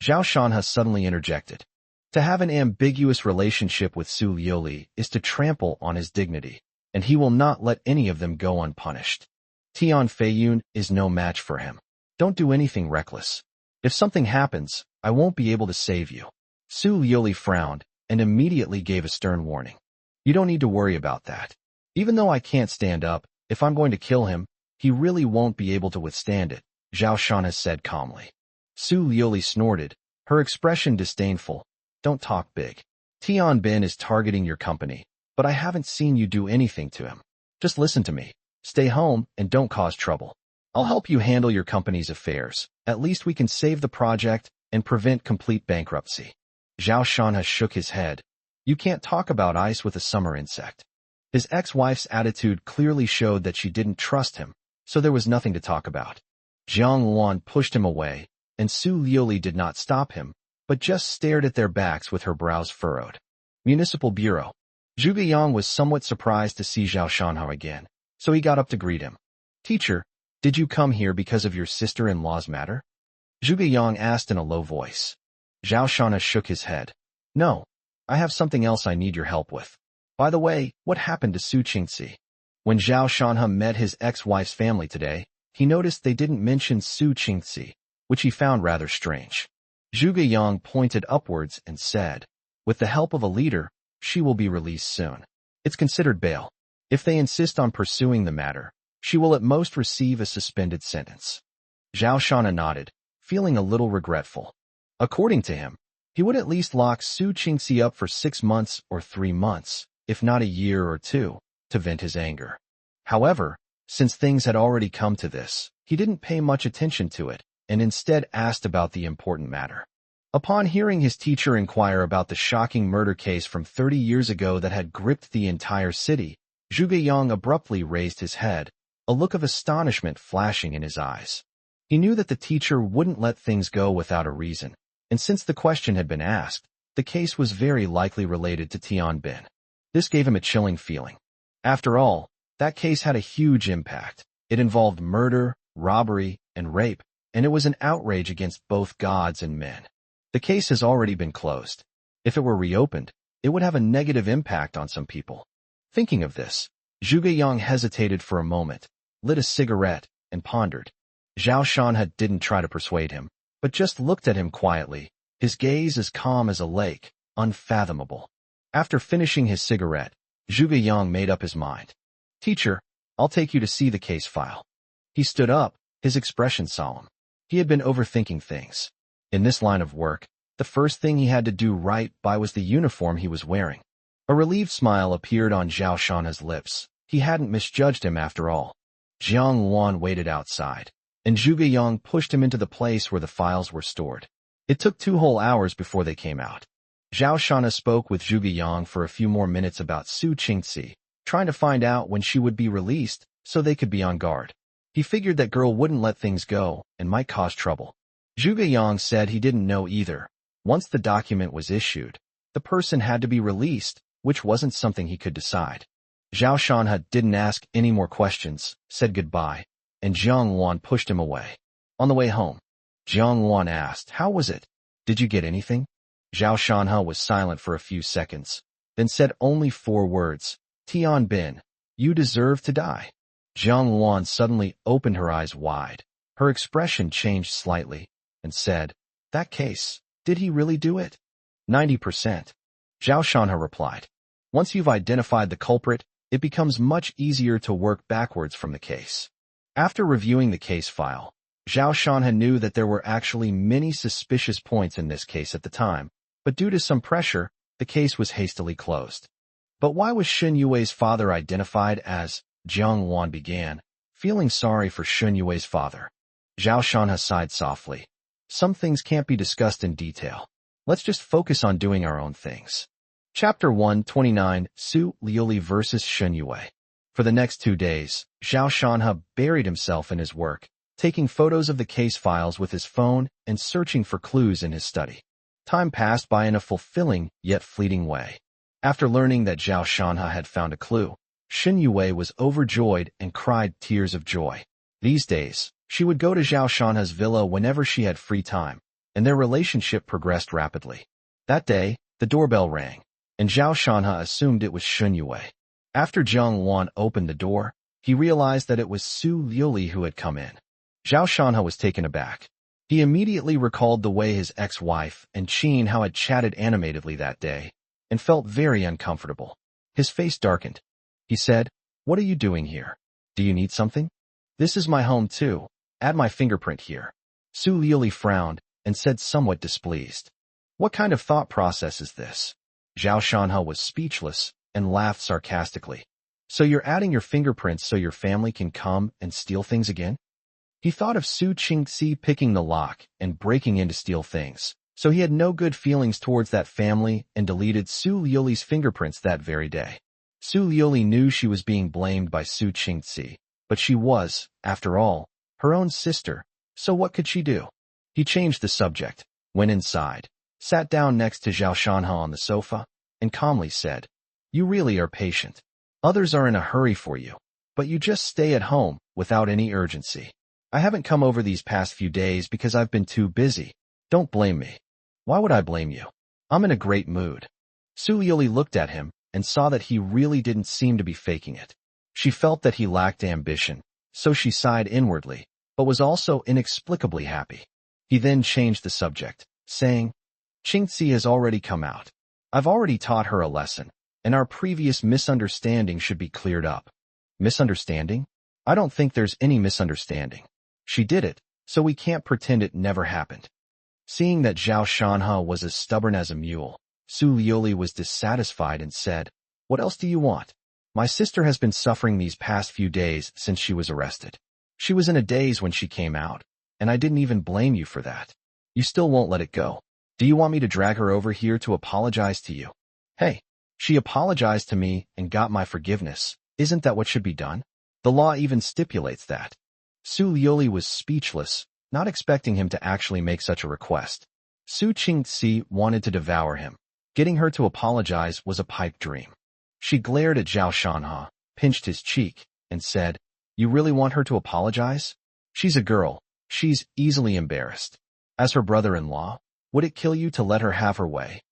Zhao Shanha suddenly interjected. To have an ambiguous relationship with Su Liuli is to trample on his dignity, and he will not let any of them go unpunished. Tian Feiyun is no match for him. Don't do anything reckless. If something happens, I won't be able to save you. Su Liuli frowned and immediately gave a stern warning. "You don't need to worry about that. Even though I can't stand up, if I'm going to kill him, he really won't be able to withstand it," Zhao Shanha said calmly. Su Liuli snorted, her expression disdainful. Don't talk big. Tian Bin is targeting your company, but I haven't seen you do anything to him. Just listen to me. Stay home and don't cause trouble. I'll help you handle your company's affairs. At least we can save the project and prevent complete bankruptcy. Zhao Shanha shook his head. You can't talk about ice with a summer insect. His ex-wife's attitude clearly showed that she didn't trust him, so there was nothing to talk about. Jiang Luan pushed him away, and Su Liuli did not stop him, but just stared at their backs with her brows furrowed. Municipal Bureau. Zhuge Yang was somewhat surprised to see Zhao Shanha again, so he got up to greet him. Teacher, did you come here because of your sister-in-law's matter? Zhuge Yang asked in a low voice. Zhao Shanha shook his head. No, I have something else I need your help with. By the way, what happened to Su Qingxi? When Zhao Shanha met his ex-wife's family today, he noticed they didn't mention Su Qingxi, which he found rather strange. Zhuge Yang pointed upwards and said, with the help of a leader, she will be released soon. It's considered bail. If they insist on pursuing the matter, she will at most receive a suspended sentence. Zhao Shanha nodded, feeling a little regretful. According to him, he would at least lock Su Qingxi up for 6 months or 3 months, if not a year or 2, to vent his anger. However, since things had already come to this, he didn't pay much attention to it, and instead asked about the important matter. Upon hearing his teacher inquire about the shocking murder case from 30 years ago that had gripped the entire city, Zhuge Yang abruptly raised his head, a look of astonishment flashing in his eyes. He knew that the teacher wouldn't let things go without a reason, and since the question had been asked, the case was very likely related to Tian Bin. This gave him a chilling feeling. After all, that case had a huge impact. It involved murder, robbery, and rape, and it was an outrage against both gods and men. The case has already been closed. If it were reopened, it would have a negative impact on some people. Thinking of this, Zhuge Yang hesitated for a moment, lit a cigarette, and pondered. Zhao Shanha didn't try to persuade him, but just looked at him quietly, his gaze as calm as a lake, unfathomable. After finishing his cigarette, Zhuge Yang made up his mind. Teacher, I'll take you to see the case file. He stood up, his expression solemn. He had been overthinking things. In this line of work, the first thing he had to do right by was the uniform he was wearing. A relieved smile appeared on Zhao Shanha's lips. He hadn't misjudged him after all. Jiang Luan waited outside, and Zhuge Yang pushed him into the place where the files were stored. It took 2 whole hours before they came out. Zhao Shanha spoke with Zhuge Yang for a few more minutes about Su Qingxi, trying to find out when she would be released so they could be on guard. He figured that girl wouldn't let things go and might cause trouble. Zhuge Yang said he didn't know either. Once the document was issued, the person had to be released, which wasn't something he could decide. Zhao Shanha didn't ask any more questions, said goodbye, and Jiang Luan pushed him away. On the way home, Jiang Luan asked, "How was it? Did you get anything?" Zhao Shanha was silent for a few seconds, then said only 4 words, "Tian Bin, you deserve to die." Jiang Luan suddenly opened her eyes wide. Her expression changed slightly, and said, "That case, did he really do it?" 90%. Zhao Shanha replied. Once you've identified the culprit, it becomes much easier to work backwards from the case. After reviewing the case file, Zhao Shanha knew that there were actually many suspicious points in this case at the time, but due to some pressure, the case was hastily closed. But why was Shun Yue's father identified as Jiang Luan began, feeling sorry for Shun Yue's father? Zhao Shanha sighed softly. Some things can't be discussed in detail. Let's just focus on doing our own things. Chapter 129, Su Liuli vs. Shun Yue. For the next 2 days, Zhao Shanha buried himself in his work, taking photos of the case files with his phone and searching for clues in his study. Time passed by in a fulfilling yet fleeting way. After learning that Zhao Shanha had found a clue, Shun Yue was overjoyed and cried tears of joy. These days, she would go to Zhao Shanha's villa whenever she had free time, and their relationship progressed rapidly. That day, the doorbell rang, and Zhao Shanha assumed it was Shun Yue. After Jiang Luan opened the door, he realized that it was Su Liuli who had come in. Zhao Shanha was taken aback. He immediately recalled the way his ex-wife and Qin Hao had chatted animatedly that day, and felt very uncomfortable. His face darkened. He said, "What are you doing here? Do you need something?" "This is my home too. Add my fingerprint here." Su Liuli frowned and said somewhat displeased. What kind of thought process is this? Zhao Shanhe was speechless and laughed sarcastically. So you're adding your fingerprints so your family can come and steal things again? He thought of Su Qingxi picking the lock and breaking in to steal things, so he had no good feelings towards that family and deleted Su Liuli's fingerprints that very day. Su Liuli knew she was being blamed by Su Qingxi, but she was, after all, her own sister, so what could she do? He changed the subject, went inside, sat down next to Zhao Shanhe on the sofa, and calmly said, "You really are patient. Others are in a hurry for you, but you just stay at home without any urgency. I haven't come over these past few days because I've been too busy. Don't blame me." "Why would I blame you? I'm in a great mood." Su Liuli looked at him and saw that he really didn't seem to be faking it. She felt that he lacked ambition, so she sighed inwardly, but was also inexplicably happy. He then changed the subject, saying, "Qingxi has already come out. I've already taught her a lesson, and our previous misunderstanding should be cleared up." "Misunderstanding? I don't think there's any misunderstanding. She did it, so we can't pretend it never happened." Seeing that Zhao Shanhe was as stubborn as a mule, Su Liuli was dissatisfied and said, "What else do you want? My sister has been suffering these past few days since she was arrested. She was in a daze when she came out, and I didn't even blame you for that. You still won't let it go. Do you want me to drag her over here to apologize to you?" "Hey, she apologized to me and got my forgiveness. Isn't that what should be done? The law even stipulates that." Su Liuli was speechless, not expecting him to actually make such a request. Su Qingxi wanted to devour him. Getting her to apologize was a pipe dream. She glared at Zhao Shanhe, pinched his cheek, and said, "You really want her to apologize? She's a girl. She's easily embarrassed. As her brother-in-law, would it kill you to let her have her way?"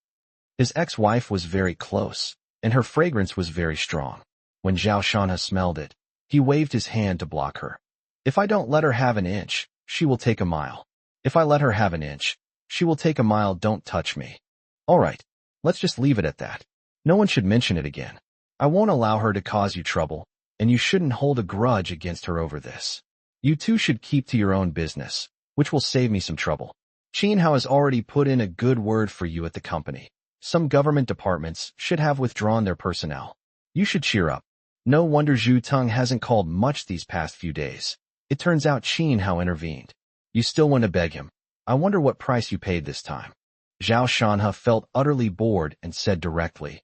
His ex-wife was very close, and her fragrance was very strong. When Zhao Shanhe smelled it, he waved his hand to block her. "If I don't let her have an inch, she will take a mile. If I let her have an inch, she will take a mile. Don't touch me." "All right, let's just leave it at that. No one should mention it again. I won't allow her to cause you trouble, and you shouldn't hold a grudge against her over this. You two should keep to your own business, which will save me some trouble. Qin Hao has already put in a good word for you at the company. Some government departments should have withdrawn their personnel. You should cheer up. No wonder Zhu Teng hasn't called much these past few days. It turns out Qin Hao intervened. You still want to beg him. I wonder what price you paid this time." Zhao Shanhe felt utterly bored and said directly,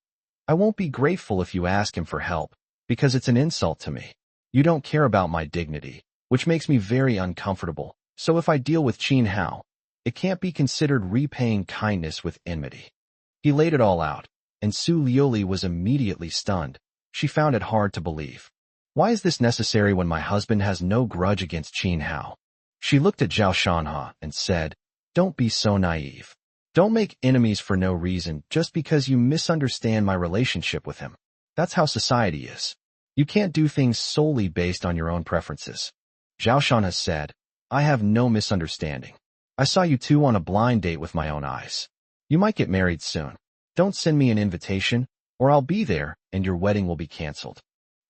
"I won't be grateful if you ask him for help, because it's an insult to me. You don't care about my dignity, which makes me very uncomfortable, so if I deal with Qin Hao, it can't be considered repaying kindness with enmity." He laid it all out, and Su Liuli was immediately stunned. She found it hard to believe. "Why is this necessary when my husband has no grudge against Qin Hao?" She looked at Zhao Shanhe and said, "Don't be so naive. Don't make enemies for no reason just because you misunderstand my relationship with him. That's how society is. You can't do things solely based on your own preferences." Zhao Shanhe said, "I have no misunderstanding. I saw you two on a blind date with my own eyes. You might get married soon. Don't send me an invitation, or I'll be there and your wedding will be canceled."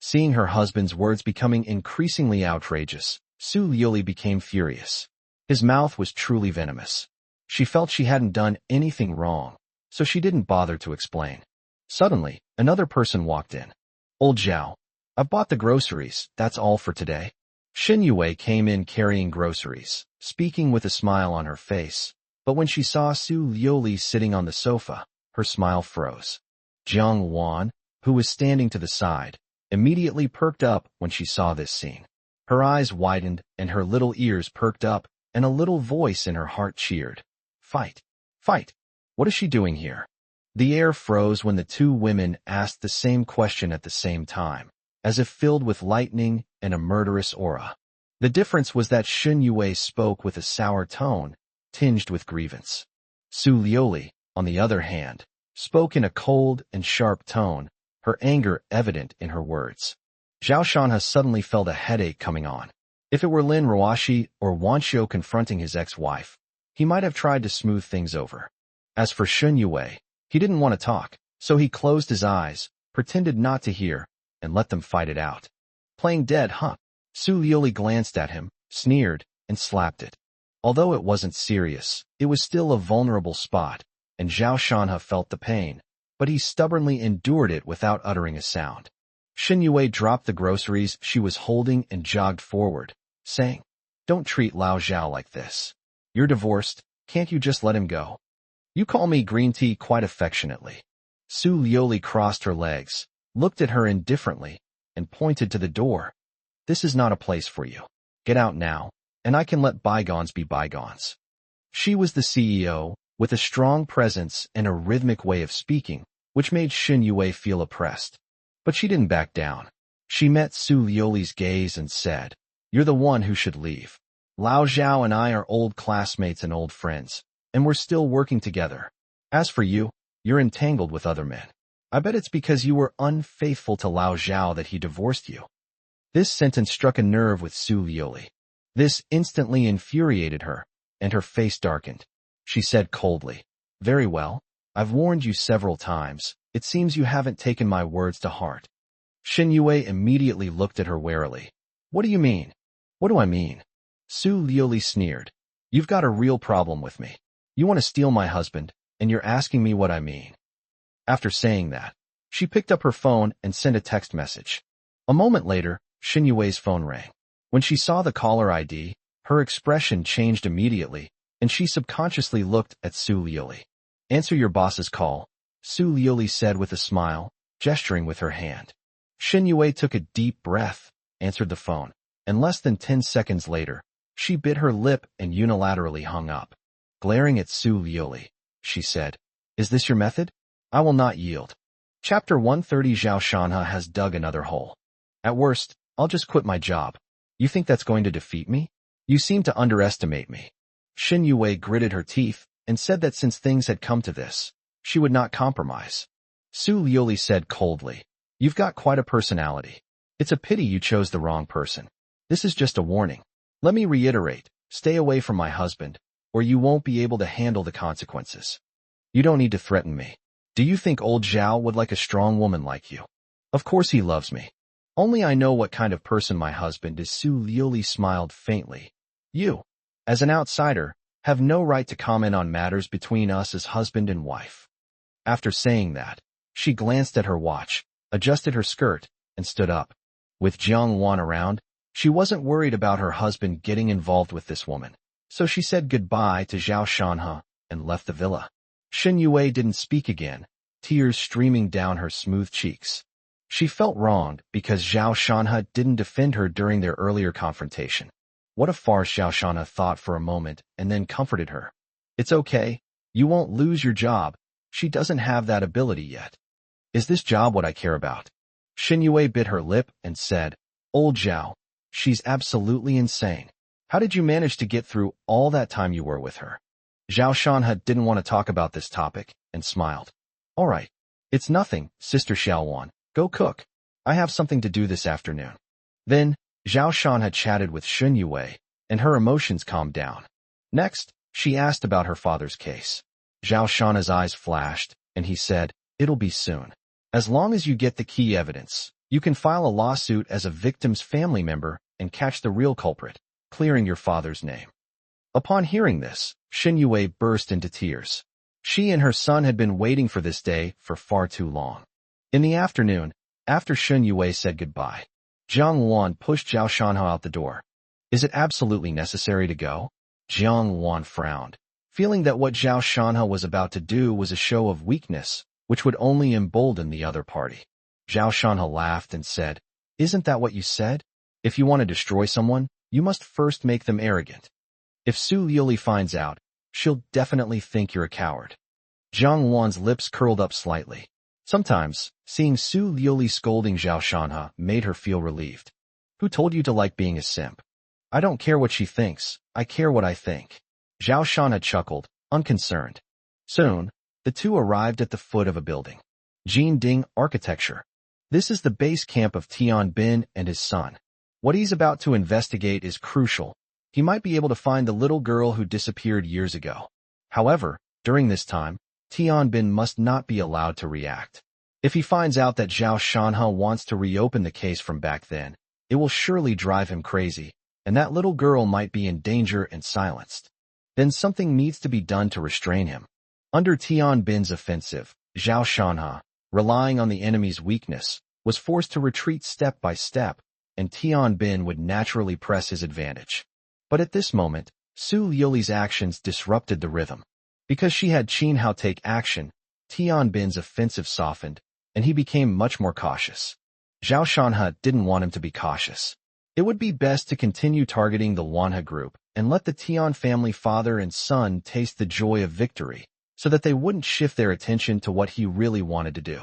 Seeing her husband's words becoming increasingly outrageous, Su Liuli became furious. His mouth was truly venomous. She felt she hadn't done anything wrong, so she didn't bother to explain. Suddenly, another person walked in. "Old Zhao, I've bought the groceries, that's all for today." Shen Yue came in carrying groceries, speaking with a smile on her face, but when she saw Su Liuli sitting on the sofa, her smile froze. Jiang Wan, who was standing to the side, immediately perked up when she saw this scene. Her eyes widened and her little ears perked up, and a little voice in her heart cheered. "Fight! Fight! What is she doing here?" The air froze when the two women asked the same question at the same time, as if filled with lightning and a murderous aura. The difference was that Shen Yue spoke with a sour tone, tinged with grievance. Su Liuli, on the other hand, spoke in a cold and sharp tone, her anger evident in her words. Zhao Shanhe suddenly felt a headache coming on. If it were Lin Ruoxi or Wan Xiu confronting his ex-wife, he might have tried to smooth things over. As for Shen Yue, he didn't want to talk, so he closed his eyes, pretended not to hear, and let them fight it out. "Playing dead, huh?" Su Liuli glanced at him, sneered, and slapped it. Although it wasn't serious, it was still a vulnerable spot, and Zhao Shanhe felt the pain, but he stubbornly endured it without uttering a sound. Shen Yue dropped the groceries she was holding and jogged forward, saying, "Don't treat Lao Zhao like this. You're divorced, can't you just let him go? You call me green tea quite affectionately." Su Liuli crossed her legs, looked at her indifferently, and pointed to the door. "This is not a place for you. Get out now, and I can let bygones be bygones." She was the CEO, with a strong presence and a rhythmic way of speaking, which made Shen Yue feel oppressed. But she didn't back down. She met Su Liuli's gaze and said, "You're the one who should leave. Lao Zhao and I are old classmates and old friends, and we're still working together. As for you, you're entangled with other men. I bet it's because you were unfaithful to Lao Zhao that he divorced you." This sentence struck a nerve with Su Liuli. This instantly infuriated her, and her face darkened. She said coldly, "Very well. I've warned you several times. It seems you haven't taken my words to heart." Shen Yue immediately looked at her warily. "What do you mean?" "What do I mean?" Su Liuli sneered. "You've got a real problem with me. You want to steal my husband, and you're asking me what I mean." After saying that, she picked up her phone and sent a text message. A moment later, Shen Yue's phone rang. When she saw the caller ID, her expression changed immediately, and she subconsciously looked at Su Liuli. "Answer your boss's call," Su Liuli said with a smile, gesturing with her hand. Shen Yue took a deep breath, answered the phone, and less than 10 seconds later, she bit her lip and unilaterally hung up. Glaring at Su Liuli, she said, "Is this your method? I will not yield." Chapter 130. Zhao Shanhe has dug another hole. "At worst, I'll just quit my job. You think that's going to defeat me? You seem to underestimate me." Shen Yue gritted her teeth and said that since things had come to this, she would not compromise. Su Liuli said coldly, "You've got quite a personality. It's a pity you chose the wrong person. This is just a warning. Let me reiterate, stay away from my husband, or you won't be able to handle the consequences. You don't need to threaten me. Do you think old Zhao would like a strong woman like you? Of course he loves me. Only I know what kind of person my husband is." Su Liuli smiled faintly. "You, as an outsider, have no right to comment on matters between us as husband and wife." After saying that, she glanced at her watch, adjusted her skirt, and stood up. With Jiang Wan around, she wasn't worried about her husband getting involved with this woman, so she said goodbye to Zhao Shanhe and left the villa. Shen Yue didn't speak again, tears streaming down her smooth cheeks. She felt wronged because Zhao Shanhe didn't defend her during their earlier confrontation. What a farce, Zhao Shanhe thought for a moment and then comforted her. "It's okay. You won't lose your job. She doesn't have that ability yet." "Is this job what I care about?" Shen Yue bit her lip and said, "Old Zhao, she's absolutely insane. How did you manage to get through all that time you were with her?" Zhao Shanhe didn't want to talk about this topic and smiled. "All right. It's nothing, Sister Xiaowan. Go cook. I have something to do this afternoon." Then, Zhao Shanhe chatted with Shen Yue, and her emotions calmed down. Next, she asked about her father's case. Zhao Shanhe's eyes flashed, and he said, "It'll be soon. As long as you get the key evidence, you can file a lawsuit as a victim's family member and catch the real culprit, clearing your father's name." Upon hearing this, Shen Yue burst into tears. She and her son had been waiting for this day for far too long. In the afternoon, after Shen Yue said goodbye, Jiang Wan pushed Zhao Shanhe out the door. "Is it absolutely necessary to go?" Jiang Wan frowned, feeling that what Zhao Shanhe was about to do was a show of weakness, which would only embolden the other party. Zhao Shanhe laughed and said, "Isn't that what you said? If you want to destroy someone, you must first make them arrogant. If Su Liuli finds out, she'll definitely think you're a coward." Jiang Wan's lips curled up slightly. Sometimes, seeing Su Liuli scolding Zhao Shanhe made her feel relieved. "Who told you to like being a simp? I don't care what she thinks, I care what I think." Zhao Shanhe chuckled, unconcerned. Soon, the two arrived at the foot of a building. Jin Ding Architecture. This is the base camp of Tian Bin and his son. What he's about to investigate is crucial. He might be able to find the little girl who disappeared years ago. However, during this time, Tian Bin must not be allowed to react. If he finds out that Zhao Shanhe wants to reopen the case from back then, it will surely drive him crazy, and that little girl might be in danger and silenced. Then something needs to be done to restrain him. Under Tian Bin's offensive, Zhao Shanha, relying on the enemy's weakness, was forced to retreat step by step, and Tian Bin would naturally press his advantage. But at this moment, Su Liuli's actions disrupted the rhythm. Because she had Qin Hao take action, Tian Bin's offensive softened, and he became much more cautious. Zhao Shanha didn't want him to be cautious. It would be best to continue targeting the Wanha group and let the Tian family father and son taste the joy of victory, so that they wouldn't shift their attention to what he really wanted to do.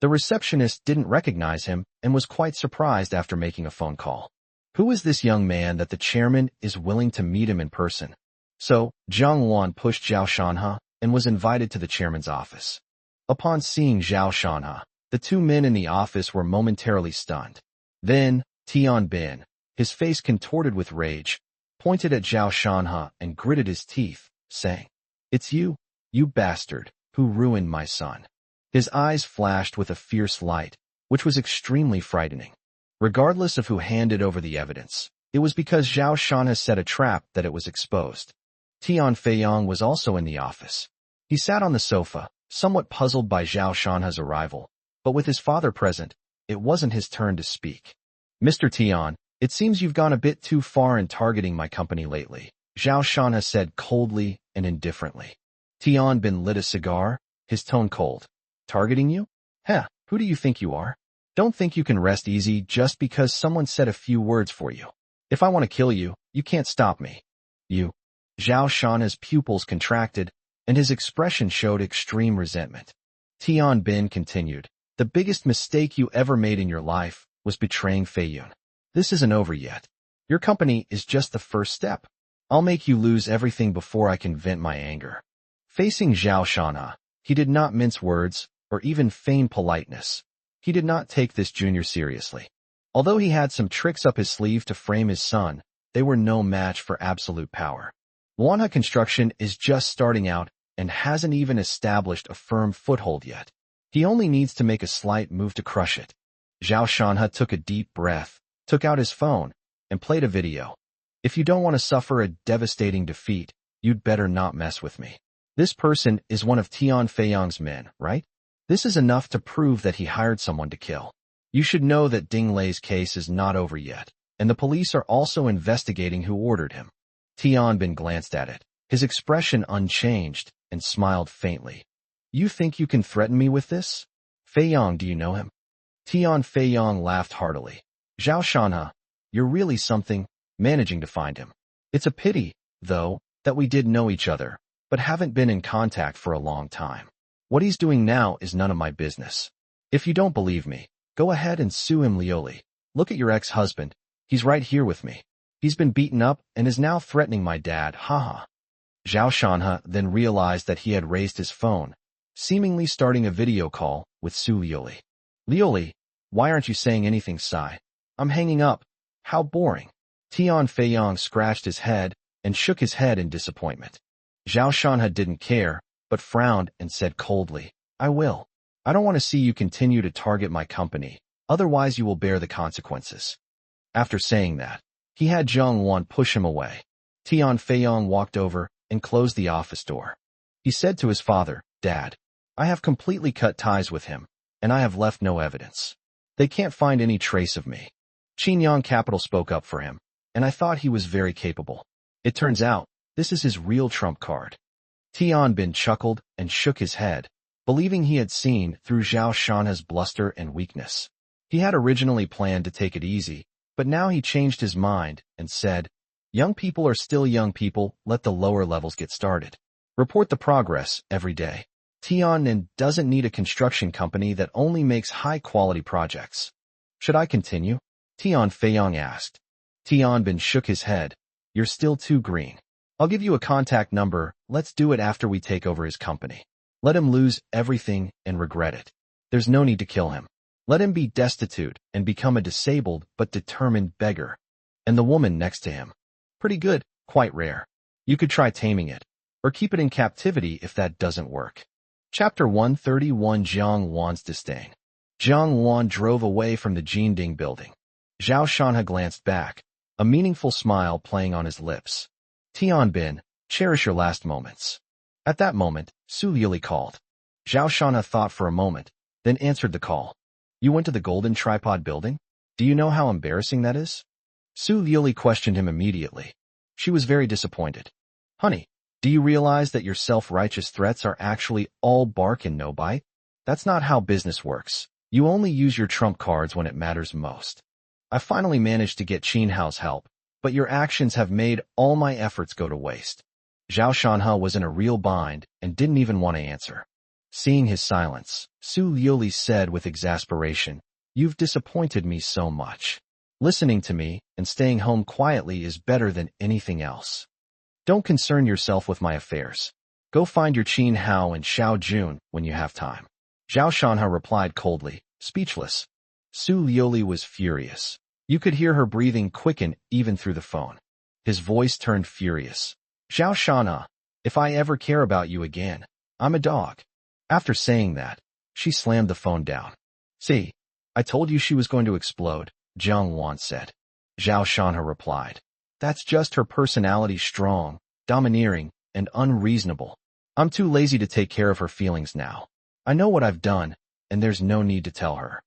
The receptionist didn't recognize him and was quite surprised after making a phone call. Who is this young man that the chairman is willing to meet him in person? So, Zhang Wan pushed Zhao Shanha and was invited to the chairman's office. Upon seeing Zhao Shanha, the two men in the office were momentarily stunned. Then, Tian Bin, his face contorted with rage, pointed at Zhao Shanha and gritted his teeth, saying, "It's you, you bastard, who ruined my son." His eyes flashed with a fierce light, which was extremely frightening. Regardless of who handed over the evidence, it was because Zhao Shanha set a trap that it was exposed. Tian Feiyong was also in the office. He sat on the sofa, somewhat puzzled by Zhao Shanha's arrival, but with his father present, it wasn't his turn to speak. "Mr. Tian, it seems you've gone a bit too far in targeting my company lately," Zhao Shanha said coldly and indifferently. Tian Bin lit a cigar, his tone cold. "Targeting you? Heh, who do you think you are? Don't think you can rest easy just because someone said a few words for you. If I want to kill you, you can't stop me." "You?" Zhao Shanha's pupils contracted, and his expression showed extreme resentment. Tian Bin continued, "The biggest mistake you ever made in your life was betraying Fei Yun. This isn't over yet. Your company is just the first step. I'll make you lose everything before I can vent my anger." Facing Zhao Shanha, he did not mince words or even feign politeness. He did not take this junior seriously. Although he had some tricks up his sleeve to frame his son, they were no match for absolute power. Wanha Construction is just starting out and hasn't even established a firm foothold yet. He only needs to make a slight move to crush it. Zhao Shanha took a deep breath, took out his phone, and played a video. "If you don't want to suffer a devastating defeat, you'd better not mess with me. This person is one of Tian Feiyong's men, right? This is enough to prove that he hired someone to kill. You should know that Ding Lei's case is not over yet, and the police are also investigating who ordered him." Tian Bin glanced at it, his expression unchanged, and smiled faintly. "You think you can threaten me with this? Feiyong, do you know him?" Tian Feiyong laughed heartily. "Zhao Shanha, you're really something, managing to find him. It's a pity, though, that we did know each other, but haven't been in contact for a long time. What he's doing now is none of my business. If you don't believe me, go ahead and sue him, Lioli. Look at your ex-husband. He's right here with me. He's been beaten up and is now threatening my dad, haha." Zhao Shanha then realized that he had raised his phone, seemingly starting a video call with Su Lioli. "Lioli, why aren't you saying anything, Sai? I'm hanging up. How boring." Tian Feiyong scratched his head and shook his head in disappointment. Zhao Shanha didn't care, but frowned and said coldly, "I will. I don't want to see you continue to target my company, otherwise you will bear the consequences." After saying that, he had Zhang Wan push him away. Tian Feiyong walked over and closed the office door. He said to his father, "Dad, I have completely cut ties with him, and I have left no evidence. They can't find any trace of me. Qinyang Capital spoke up for him, and I thought he was very capable. It turns out, this is his real trump card." Tian Bin chuckled and shook his head, believing he had seen through Zhao Shanha's bluster and weakness. He had originally planned to take it easy, but now he changed his mind and said, "Young people are still young people, let the lower levels get started. Report the progress every day. Tiannan doesn't need a construction company that only makes high-quality projects." "Should I continue?" Tian Feiyong asked. Tian Bin shook his head. "You're still too green. I'll give you a contact number, let's do it after we take over his company. Let him lose everything and regret it. There's no need to kill him. Let him be destitute and become a disabled but determined beggar. And the woman next to him. Pretty good, quite rare. You could try taming it, or keep it in captivity if that doesn't work." Chapter 131 Zhang Wan's Disdain. Zhang Wan drove away from the Jinding building. Zhao Shanha glanced back, a meaningful smile playing on his lips. "Tian Bin, cherish your last moments." At that moment, Su Yili called. Zhao Shanha thought for a moment, then answered the call. You went to the Golden Tripod building? Do you know how embarrassing that is? Su Yili questioned him immediately. She was very disappointed. Honey, do you realize that your self-righteous threats are actually all bark and no bite? That's not how business works. You only use your trump cards when it matters most. I finally managed to get Qin Hao's help, but your actions have made all my efforts go to waste. Zhao Shanha was in a real bind and didn't even want to answer. Seeing his silence, Su Yili said with exasperation, You've disappointed me so much. Listening to me and staying home quietly is better than anything else. Don't concern yourself with my affairs. Go find your Qin Hao and Xiao Jun when you have time. Zhao Shanha replied coldly, speechless. Su Yili was furious. You could hear her breathing quicken even through the phone. His voice turned furious. Zhao Shanha, if I ever care about you again, I'm a dog. After saying that, she slammed the phone down. See, I told you she was going to explode, Jiang Wan said. Zhao Shanha replied. That's just her personality, strong, domineering, and unreasonable. I'm too lazy to take care of her feelings now. I know what I've done, and there's no need to tell her.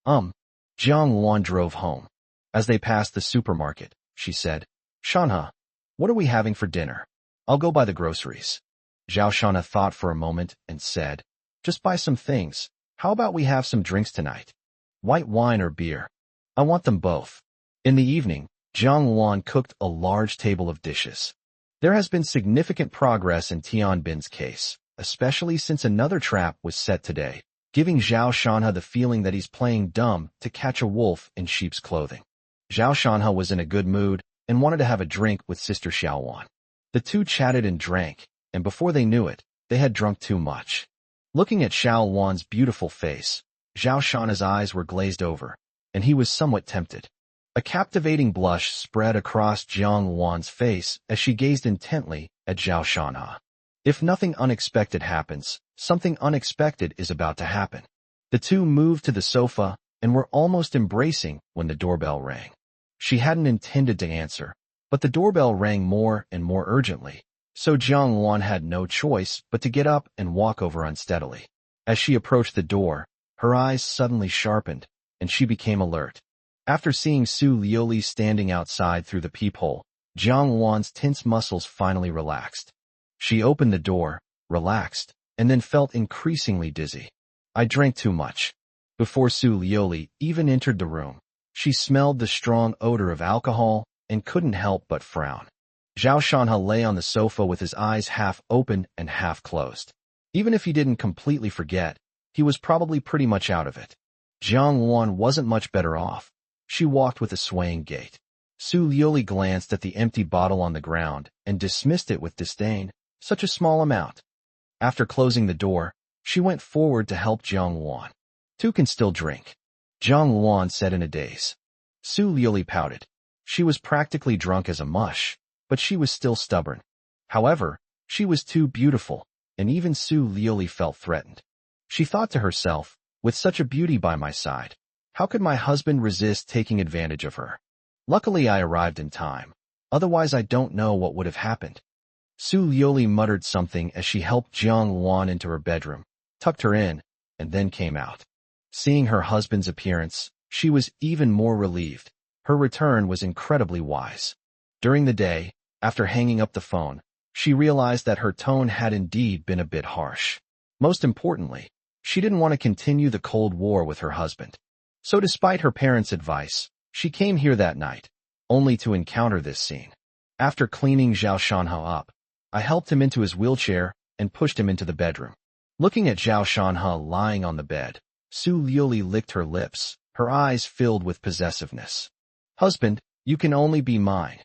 Jiang Wan drove home. As they passed the supermarket, she said, Shanha, what are we having for dinner? I'll go buy the groceries. Zhao Shanha thought for a moment and said, just buy some things. How about we have some drinks tonight? White wine or beer? I want them both. In the evening, Jiang Wan cooked a large table of dishes. There has been significant progress in Tianbin's case, especially since another trap was set today, giving Zhao Shanha the feeling that he's playing dumb to catch a wolf in sheep's clothing. Zhao Shanha was in a good mood and wanted to have a drink with Sister Xiaowan. The two chatted and drank, and before they knew it, they had drunk too much. Looking at Xiaowan's beautiful face, Zhao Shanha's eyes were glazed over, and he was somewhat tempted. A captivating blush spread across Jiang Wan's face as she gazed intently at Zhao Shanha. If nothing unexpected happens, something unexpected is about to happen. The two moved to the sofa and were almost embracing when the doorbell rang. She hadn't intended to answer, but the doorbell rang more and more urgently, so Jiang Wan had no choice but to get up and walk over unsteadily. As she approached the door, her eyes suddenly sharpened, and she became alert. After seeing Su Yili standing outside through the peephole, Jiang Wan's tense muscles finally relaxed. She opened the door, relaxed, and then felt increasingly dizzy. I drank too much. Before Su Yili even entered the room, she smelled the strong odor of alcohol and couldn't help but frown. Zhao Shanha lay on the sofa with his eyes half open and half closed. Even if he didn't completely forget, he was probably pretty much out of it. Jiang Wan wasn't much better off. She walked with a swaying gait. Su Yili glanced at the empty bottle on the ground and dismissed it with disdain. Such a small amount. After closing the door, she went forward to help Jiang Wan. Two can still drink, Jiang Wan said in a daze. Su Yili pouted. She was practically drunk as a mush, but she was still stubborn. However, she was too beautiful, and even Su Yili felt threatened. She thought to herself, with such a beauty by my side, how could my husband resist taking advantage of her? Luckily I arrived in time. Otherwise I don't know what would have happened. Su Yili muttered something as she helped Jiang Wan into her bedroom, tucked her in, and then came out. Seeing her husband's appearance, she was even more relieved. Her return was incredibly wise. During the day, after hanging up the phone, she realized that her tone had indeed been a bit harsh. Most importantly, she didn't want to continue the Cold War with her husband. So despite her parents' advice, she came here that night, only to encounter this scene. After cleaning Zhao Shanha up, I helped him into his wheelchair and pushed him into the bedroom. Looking at Zhao Shanha lying on the bed, Su Yili licked her lips, her eyes filled with possessiveness. Husband, you can only be mine.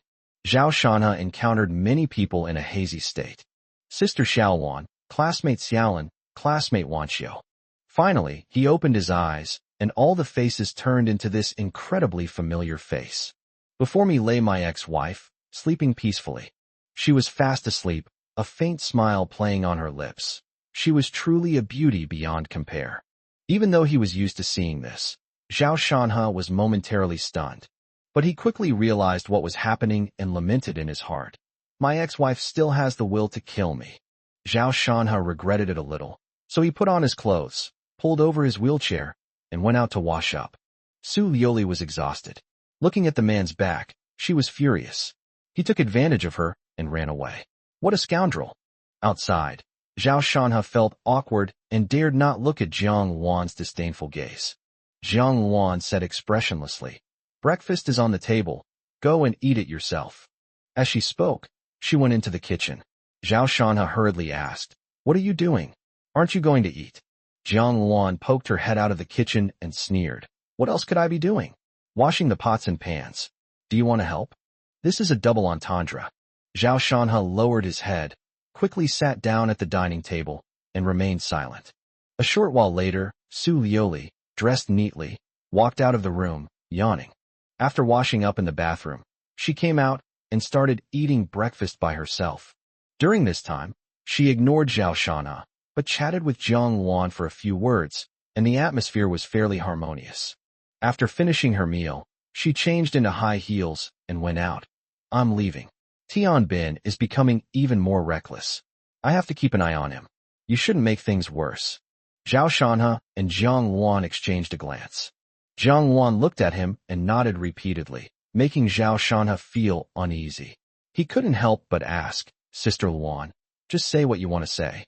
Zhao Shanha encountered many people in a hazy state. Sister Xiaowan, classmate Xiaolin, classmate Wanxiu. Finally, he opened his eyes, and all the faces turned into this incredibly familiar face. Before me lay my ex-wife, sleeping peacefully. She was fast asleep, a faint smile playing on her lips. She was truly a beauty beyond compare. Even though he was used to seeing this, Zhao Shanha was momentarily stunned. But he quickly realized what was happening and lamented in his heart. My ex-wife still has the will to kill me. Zhao Shanha regretted it a little, so he put on his clothes, pulled over his wheelchair, and went out to wash up. Su Lioli was exhausted. Looking at the man's back, she was furious. He took advantage of her and ran away. What a scoundrel! Outside, Zhao Shanha felt awkward and dared not look at Jiang Wan's disdainful gaze. Jiang Wan said expressionlessly, "Breakfast is on the table. Go and eat it yourself." As she spoke, she went into the kitchen. Zhao Shanha hurriedly asked, "What are you doing? Aren't you going to eat?" Jiang Wan poked her head out of the kitchen and sneered, "What else could I be doing? Washing the pots and pans. Do you want to help?" This is a double entendre. Zhao Shanha lowered his head, quickly sat down at the dining table, and remained silent. A short while later, Su Lioli, dressed neatly, walked out of the room, yawning. After washing up in the bathroom, she came out and started eating breakfast by herself. During this time, she ignored Zhao Shanha, but chatted with Jiang Wan for a few words, and the atmosphere was fairly harmonious. After finishing her meal, she changed into high heels and went out. "I'm leaving. Tian Bin is becoming even more reckless. I have to keep an eye on him. You shouldn't make things worse." Zhao Shanha and Jiang Wan exchanged a glance. Jiang Wan looked at him and nodded repeatedly, making Zhao Shanha feel uneasy. He couldn't help but ask, "Sister Luan, just say what you want to say."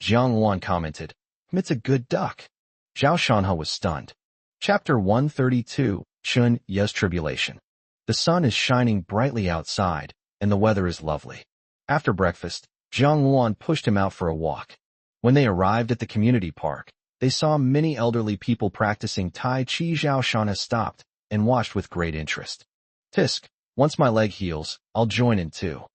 Jiang Wan commented, "It's a good duck." Zhao Shanha was stunned. Chapter 132, Chun Ye's Tribulation. The sun is shining brightly outside, and the weather is lovely. After breakfast, Jiang Wan pushed him out for a walk. When they arrived at the community park, they saw many elderly people practicing Tai Chi. Zhao Shanha stopped and watched with great interest. "Tisk, once my leg heals, I'll join in too."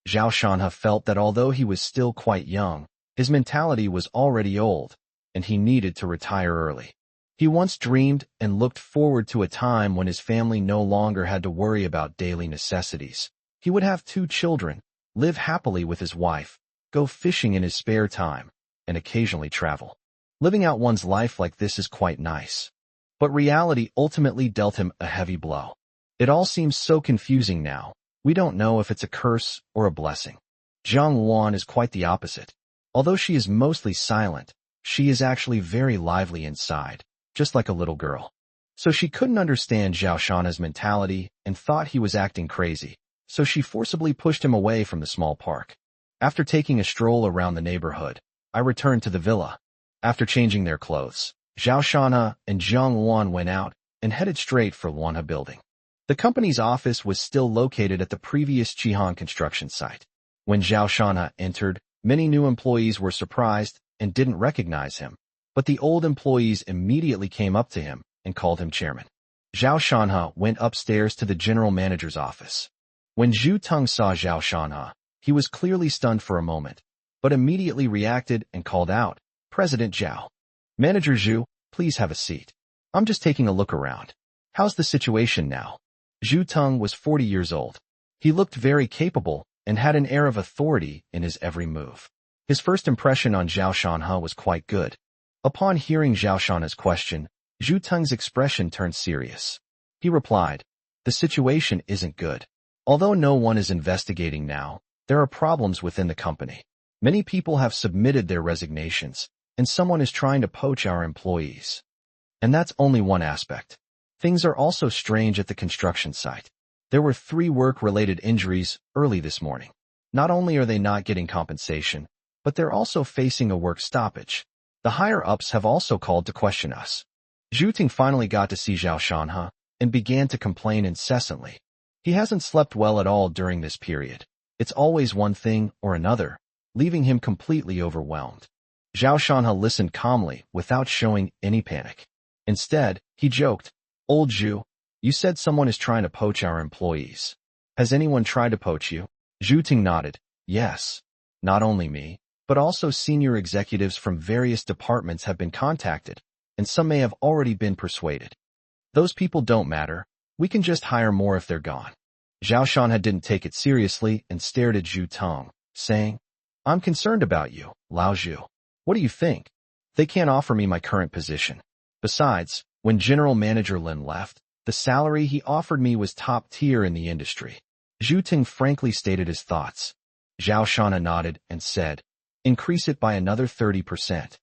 Zhao Shanha felt that although he was still quite young, his mentality was already old, and he needed to retire early. He once dreamed and looked forward to a time when his family no longer had to worry about daily necessities. He would have 2 children, live happily with his wife, go fishing in his spare time, and occasionally travel. Living out one's life like this is quite nice. But reality ultimately dealt him a heavy blow. It all seems so confusing now. We don't know if it's a curse or a blessing. Jiang Wan is quite the opposite. Although she is mostly silent, she is actually very lively inside, just like a little girl. So she couldn't understand Zhao Shanha's mentality and thought he was acting crazy, so she forcibly pushed him away from the small park. After taking a stroll around the neighborhood, I returned to the villa. After changing their clothes, Zhao Shanha and Jiang Wan went out and headed straight for Luanhe building. The company's office was still located at the previous Chihan construction site. When Zhao Shanha entered, many new employees were surprised and didn't recognize him, but the old employees immediately came up to him and called him chairman. Zhao Shanha went upstairs to the general manager's office. When Zhu Teng saw Zhao Shanha, he was clearly stunned for a moment, but immediately reacted and called out, "President Zhao. Manager Zhu, please have a seat. I'm just taking a look around. How's the situation now?" Zhu Teng was 40 years old. He looked very capable and had an air of authority in his every move. His first impression on Zhao Shanha was quite good. Upon hearing Zhao Shanha's question, Zhu Teng's expression turned serious. He replied, "The situation isn't good. Although no one is investigating now, there are problems within the company. Many people have submitted their resignations, and someone is trying to poach our employees. And that's only one aspect. Things are also strange at the construction site. There were 3 work-related injuries early this morning. Not only are they not getting compensation, but they're also facing a work stoppage. The higher-ups have also called to question us." Zhu Ting finally got to see Zhao Shanha and began to complain incessantly. He hasn't slept well at all during this period. It's always one thing or another, leaving him completely overwhelmed. Zhao Shanha listened calmly without showing any panic. Instead, he joked, "Old Zhu, you said someone is trying to poach our employees. Has anyone tried to poach you?" Zhu Ting nodded, "Yes. Not only me, but also senior executives from various departments have been contacted, and some may have already been persuaded. Those people don't matter. We can just hire more if they're gone." Zhao Shanha didn't take it seriously and stared at Zhu Teng, saying, "I'm concerned about you, Lao Zhu. What do you think? They can't offer me my current position. Besides, when General Manager Lin left, the salary he offered me was top tier in the industry." Zhu Ting frankly stated his thoughts. Zhao Shanha nodded and said, Increase it by another 30%.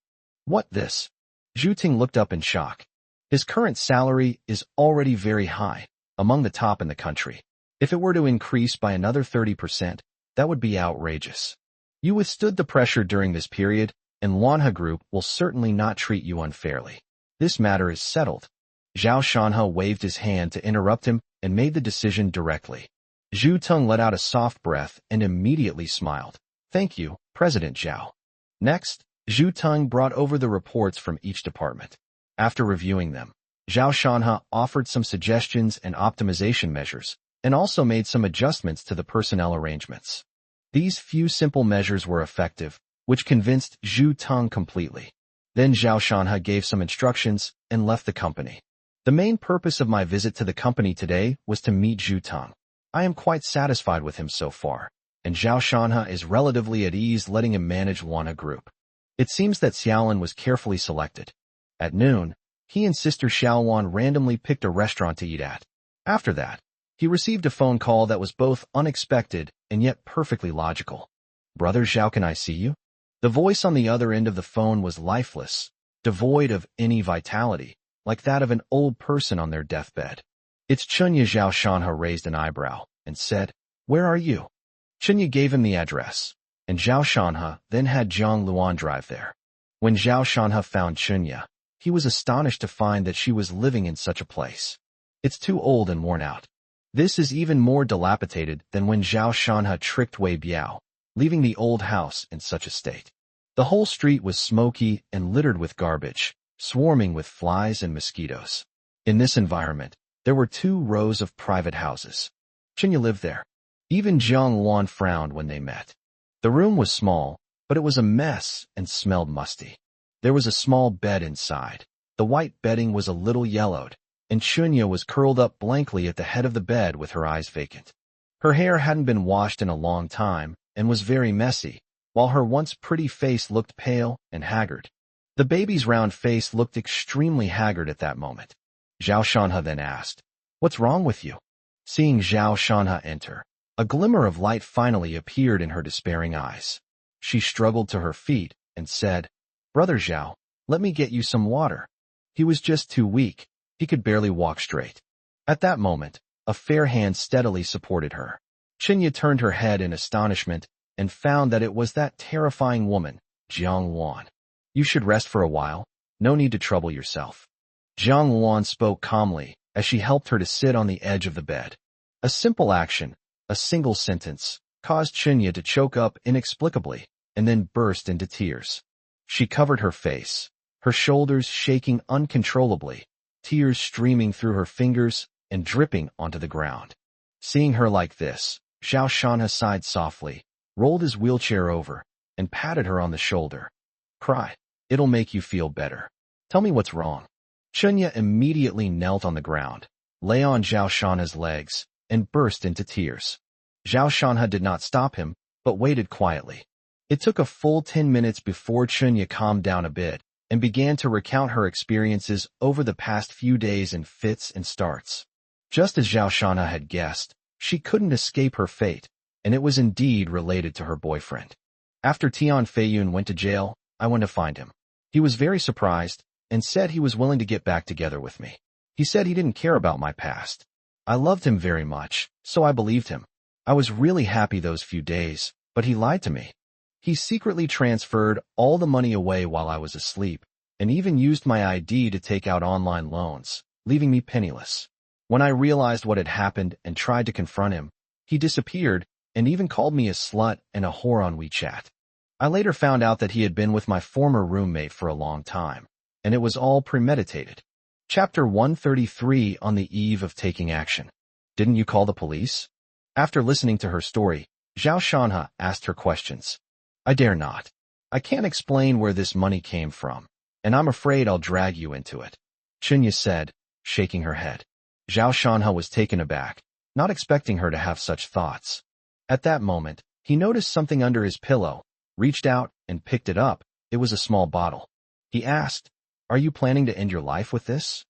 What this? Zhu Ting looked up in shock. His current salary is already very high, among the top in the country. If it were to increase by another 30%, that would be outrageous. You withstood the pressure during this period, and Manhwa Group will certainly not treat you unfairly. This matter is settled. Zhao Shanhe waved his hand to interrupt him and made the decision directly. Zhu Tung let out a soft breath and immediately smiled. Thank you, President Zhao. Next, Zhu Tung brought over the reports from each department. After reviewing them, Zhao Shanhe offered some suggestions and optimization measures, and also made some adjustments to the personnel arrangements. These few simple measures were effective, which convinced Zhu Tung completely. Then Zhao Shanhe gave some instructions and left the company. The main purpose of my visit to the company today was to meet Zhu Tung. I am quite satisfied with him so far, and Zhao Shanhe is relatively at ease letting him manage Manhwa Group. It seems that Xiaolin was carefully selected. At noon, he and Sister Xiaowan randomly picked a restaurant to eat at. After that, he received a phone call that was both unexpected and yet perfectly logical. Brother Zhao, can I see you? The voice on the other end of the phone was lifeless, devoid of any vitality, like that of an old person on their deathbed. It's Chunya. Zhao Shanhe raised an eyebrow and said, "Where are you?" Chunya gave him the address, and Zhao Shanhe then had Zhang Luan drive there. When Zhao Shanhe found Chunya, he was astonished to find that she was living in such a place. It's too old and worn out. This is even more dilapidated than when Zhao Shanhe tricked Wei Biao, leaving the old house in such a state. The whole street was smoky and littered with garbage, swarming with flies and mosquitoes. In this environment, there were 2 rows of private houses. Chunya lived there. Even Zhang Luan frowned when they met. The room was small, but it was a mess and smelled musty. There was a small bed inside. The white bedding was a little yellowed, and Chunya was curled up blankly at the head of the bed with her eyes vacant. Her hair hadn't been washed in a long time and was very messy, while her once pretty face looked pale and haggard. The baby's round face looked extremely haggard at that moment. Zhao Shanhe then asked, "What's wrong with you?" Seeing Zhao Shanhe enter, a glimmer of light finally appeared in her despairing eyes. She struggled to her feet and said, "Brother Zhao, let me get you some water." He was just too weak. He could barely walk straight. At that moment, a fair hand steadily supported her. Chunya turned her head in astonishment and found that it was that terrifying woman, Zhang Luan. "You should rest for a while. No need to trouble yourself." Zhang Luan spoke calmly as she helped her to sit on the edge of the bed. A simple action, a single sentence, caused Chunya to choke up inexplicably and then burst into tears. She covered her face, her shoulders shaking uncontrollably, tears streaming through her fingers and dripping onto the ground. Seeing her like this, Zhao Shanhe sighed softly, rolled his wheelchair over, and patted her on the shoulder. "Cry. It'll make you feel better. Tell me what's wrong." Chunya immediately knelt on the ground, lay on Zhao Shanhe's legs, and burst into tears. Zhao Shanhe did not stop him, but waited quietly. It took a full 10 minutes before Chunya calmed down a bit and began to recount her experiences over the past few days in fits and starts. Just as Zhao Shanhe had guessed, she couldn't escape her fate, and it was indeed related to her boyfriend. After Tian Feiyun went to jail, I went to find him. He was very surprised and said he was willing to get back together with me. He said he didn't care about my past. I loved him very much, so I believed him. I was really happy those few days, but he lied to me. He secretly transferred all the money away while I was asleep, and even used my ID to take out online loans, leaving me penniless. When I realized what had happened and tried to confront him, he disappeared and even called me a slut and a whore on WeChat. I later found out that he had been with my former roommate for a long time, and it was all premeditated. Chapter 133, on the eve of taking action. Didn't you call the police? After listening to her story, Zhao Shanhe asked her questions. I dare not. I can't explain where this money came from, and I'm afraid I'll drag you into it, Chunya said, shaking her head. Zhao Shanhe was taken aback, not expecting her to have such thoughts. At that moment, he noticed something under his pillow, reached out and picked it up. It was a small bottle. He asked, "Are you planning to end your life with this?"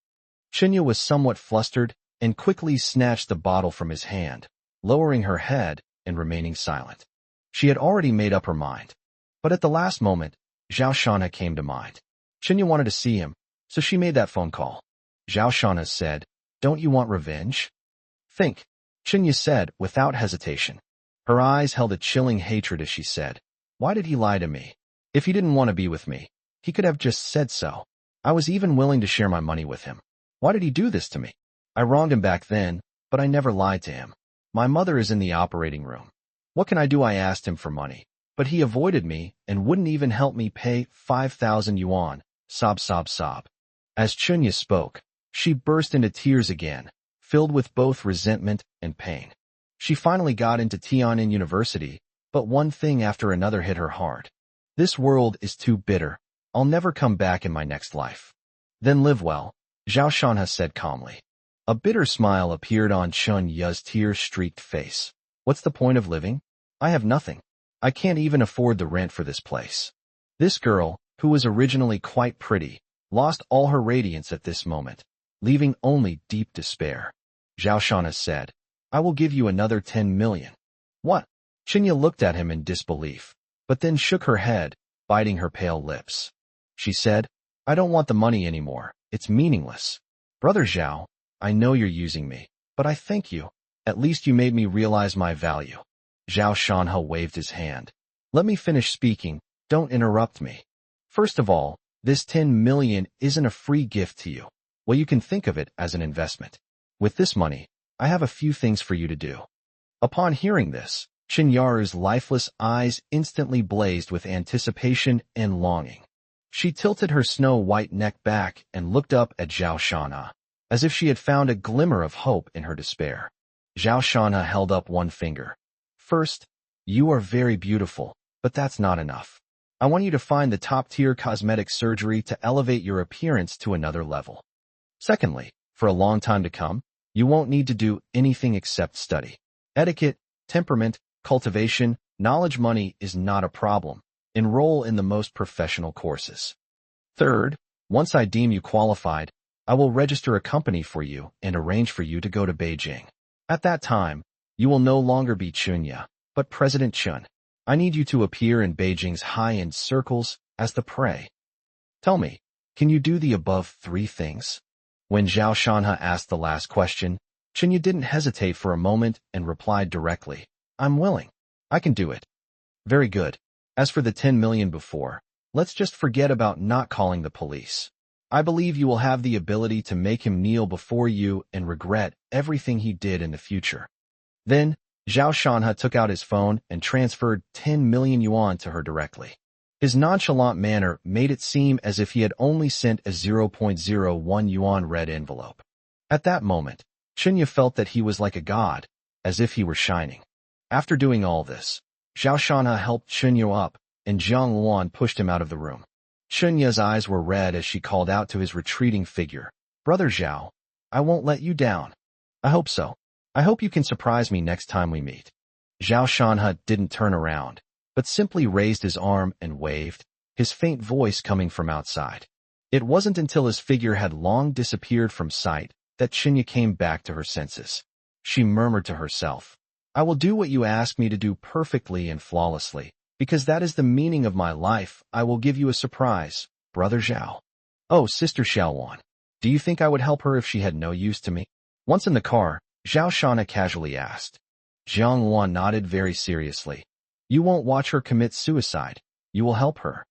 Chunya was somewhat flustered and quickly snatched the bottle from his hand, lowering her head and remaining silent. She had already made up her mind. But at the last moment, Zhao Shanha came to mind. Chunya wanted to see him, so she made that phone call. Zhao Shanha said, "Don't you want revenge?" "Think," Chunya said without hesitation. Her eyes held a chilling hatred as she said, "Why did he lie to me? If he didn't want to be with me, he could have just said so. I was even willing to share my money with him. Why did he do this to me? I wronged him back then, but I never lied to him. My mother is in the operating room. What can I do?" I asked him for money, but he avoided me and wouldn't even help me pay 5,000 yuan. Sob, sob, sob. As Chunya spoke, she burst into tears again, filled with both resentment and pain. She finally got into Tianjin University, but one thing after another hit her hard. "This world is too bitter. I'll never come back in my next life." "Then live well," Zhao Shanha said calmly. A bitter smile appeared on Chunya's tear-streaked face. "What's the point of living? I have nothing. I can't even afford the rent for this place." This girl, who was originally quite pretty, lost all her radiance at this moment, leaving only deep despair. Zhao Shanha said, "I will give you another 10 million. "What?" Chunya looked at him in disbelief, but then shook her head, biting her pale lips. She said, "I don't want the money anymore. It's meaningless. Brother Zhao, I know you're using me, but I thank you. At least you made me realize my value." Zhao Shanha waved his hand. "Let me finish speaking. Don't interrupt me. First of all, this 10 million isn't a free gift to you. Well, you can think of it as an investment. With this money, I have a few things for you to do." Upon hearing this, Chinyaru's lifeless eyes instantly blazed with anticipation and longing. She tilted her snow-white neck back and looked up at Zhao Shanha, as if she had found a glimmer of hope in her despair. Zhao Shanha held up one finger. "First, you are very beautiful, but that's not enough. I want you to find the top-tier cosmetic surgery to elevate your appearance to another level. Secondly, for a long time to come, you won't need to do anything except study. Etiquette, temperament, cultivation, knowledge. Money is not a problem. Enroll in the most professional courses. Third, once I deem you qualified, I will register a company for you and arrange for you to go to Beijing. At that time, you will no longer be Chunya, but President Chun. I need you to appear in Beijing's high-end circles as the prey. Tell me, can you do the above 3 things?" When Zhao Shanha asked the last question, Chunya didn't hesitate for a moment and replied directly, "I'm willing. I can do it." "Very good. As for the 10 million before, let's just forget about not calling the police. I believe you will have the ability to make him kneel before you and regret everything he did in the future." Then, Zhao Shanha took out his phone and transferred 10 million yuan to her directly. His nonchalant manner made it seem as if he had only sent a 0.01 yuan red envelope. At that moment, Chunya felt that he was like a god, as if he were shining. After doing all this, Zhao Shanha helped Chunya up, and Jiang Luan pushed him out of the room. Chunya's eyes were red as she called out to his retreating figure, "Brother Zhao, I won't let you down." "I hope so. I hope you can surprise me next time we meet." Zhao Shanha didn't turn around, but simply raised his arm and waved, his faint voice coming from outside. It wasn't until his figure had long disappeared from sight that Chunya came back to her senses. She murmured to herself, "I will do what you ask me to do perfectly and flawlessly, because that is the meaning of my life. I will give you a surprise, Brother Zhao." "Oh, Sister Xiaowan, do you think I would help her if she had no use to me?" Once in the car, Zhao Shanha casually asked. Jiang Luan nodded very seriously. "You won't watch her commit suicide. You will help her."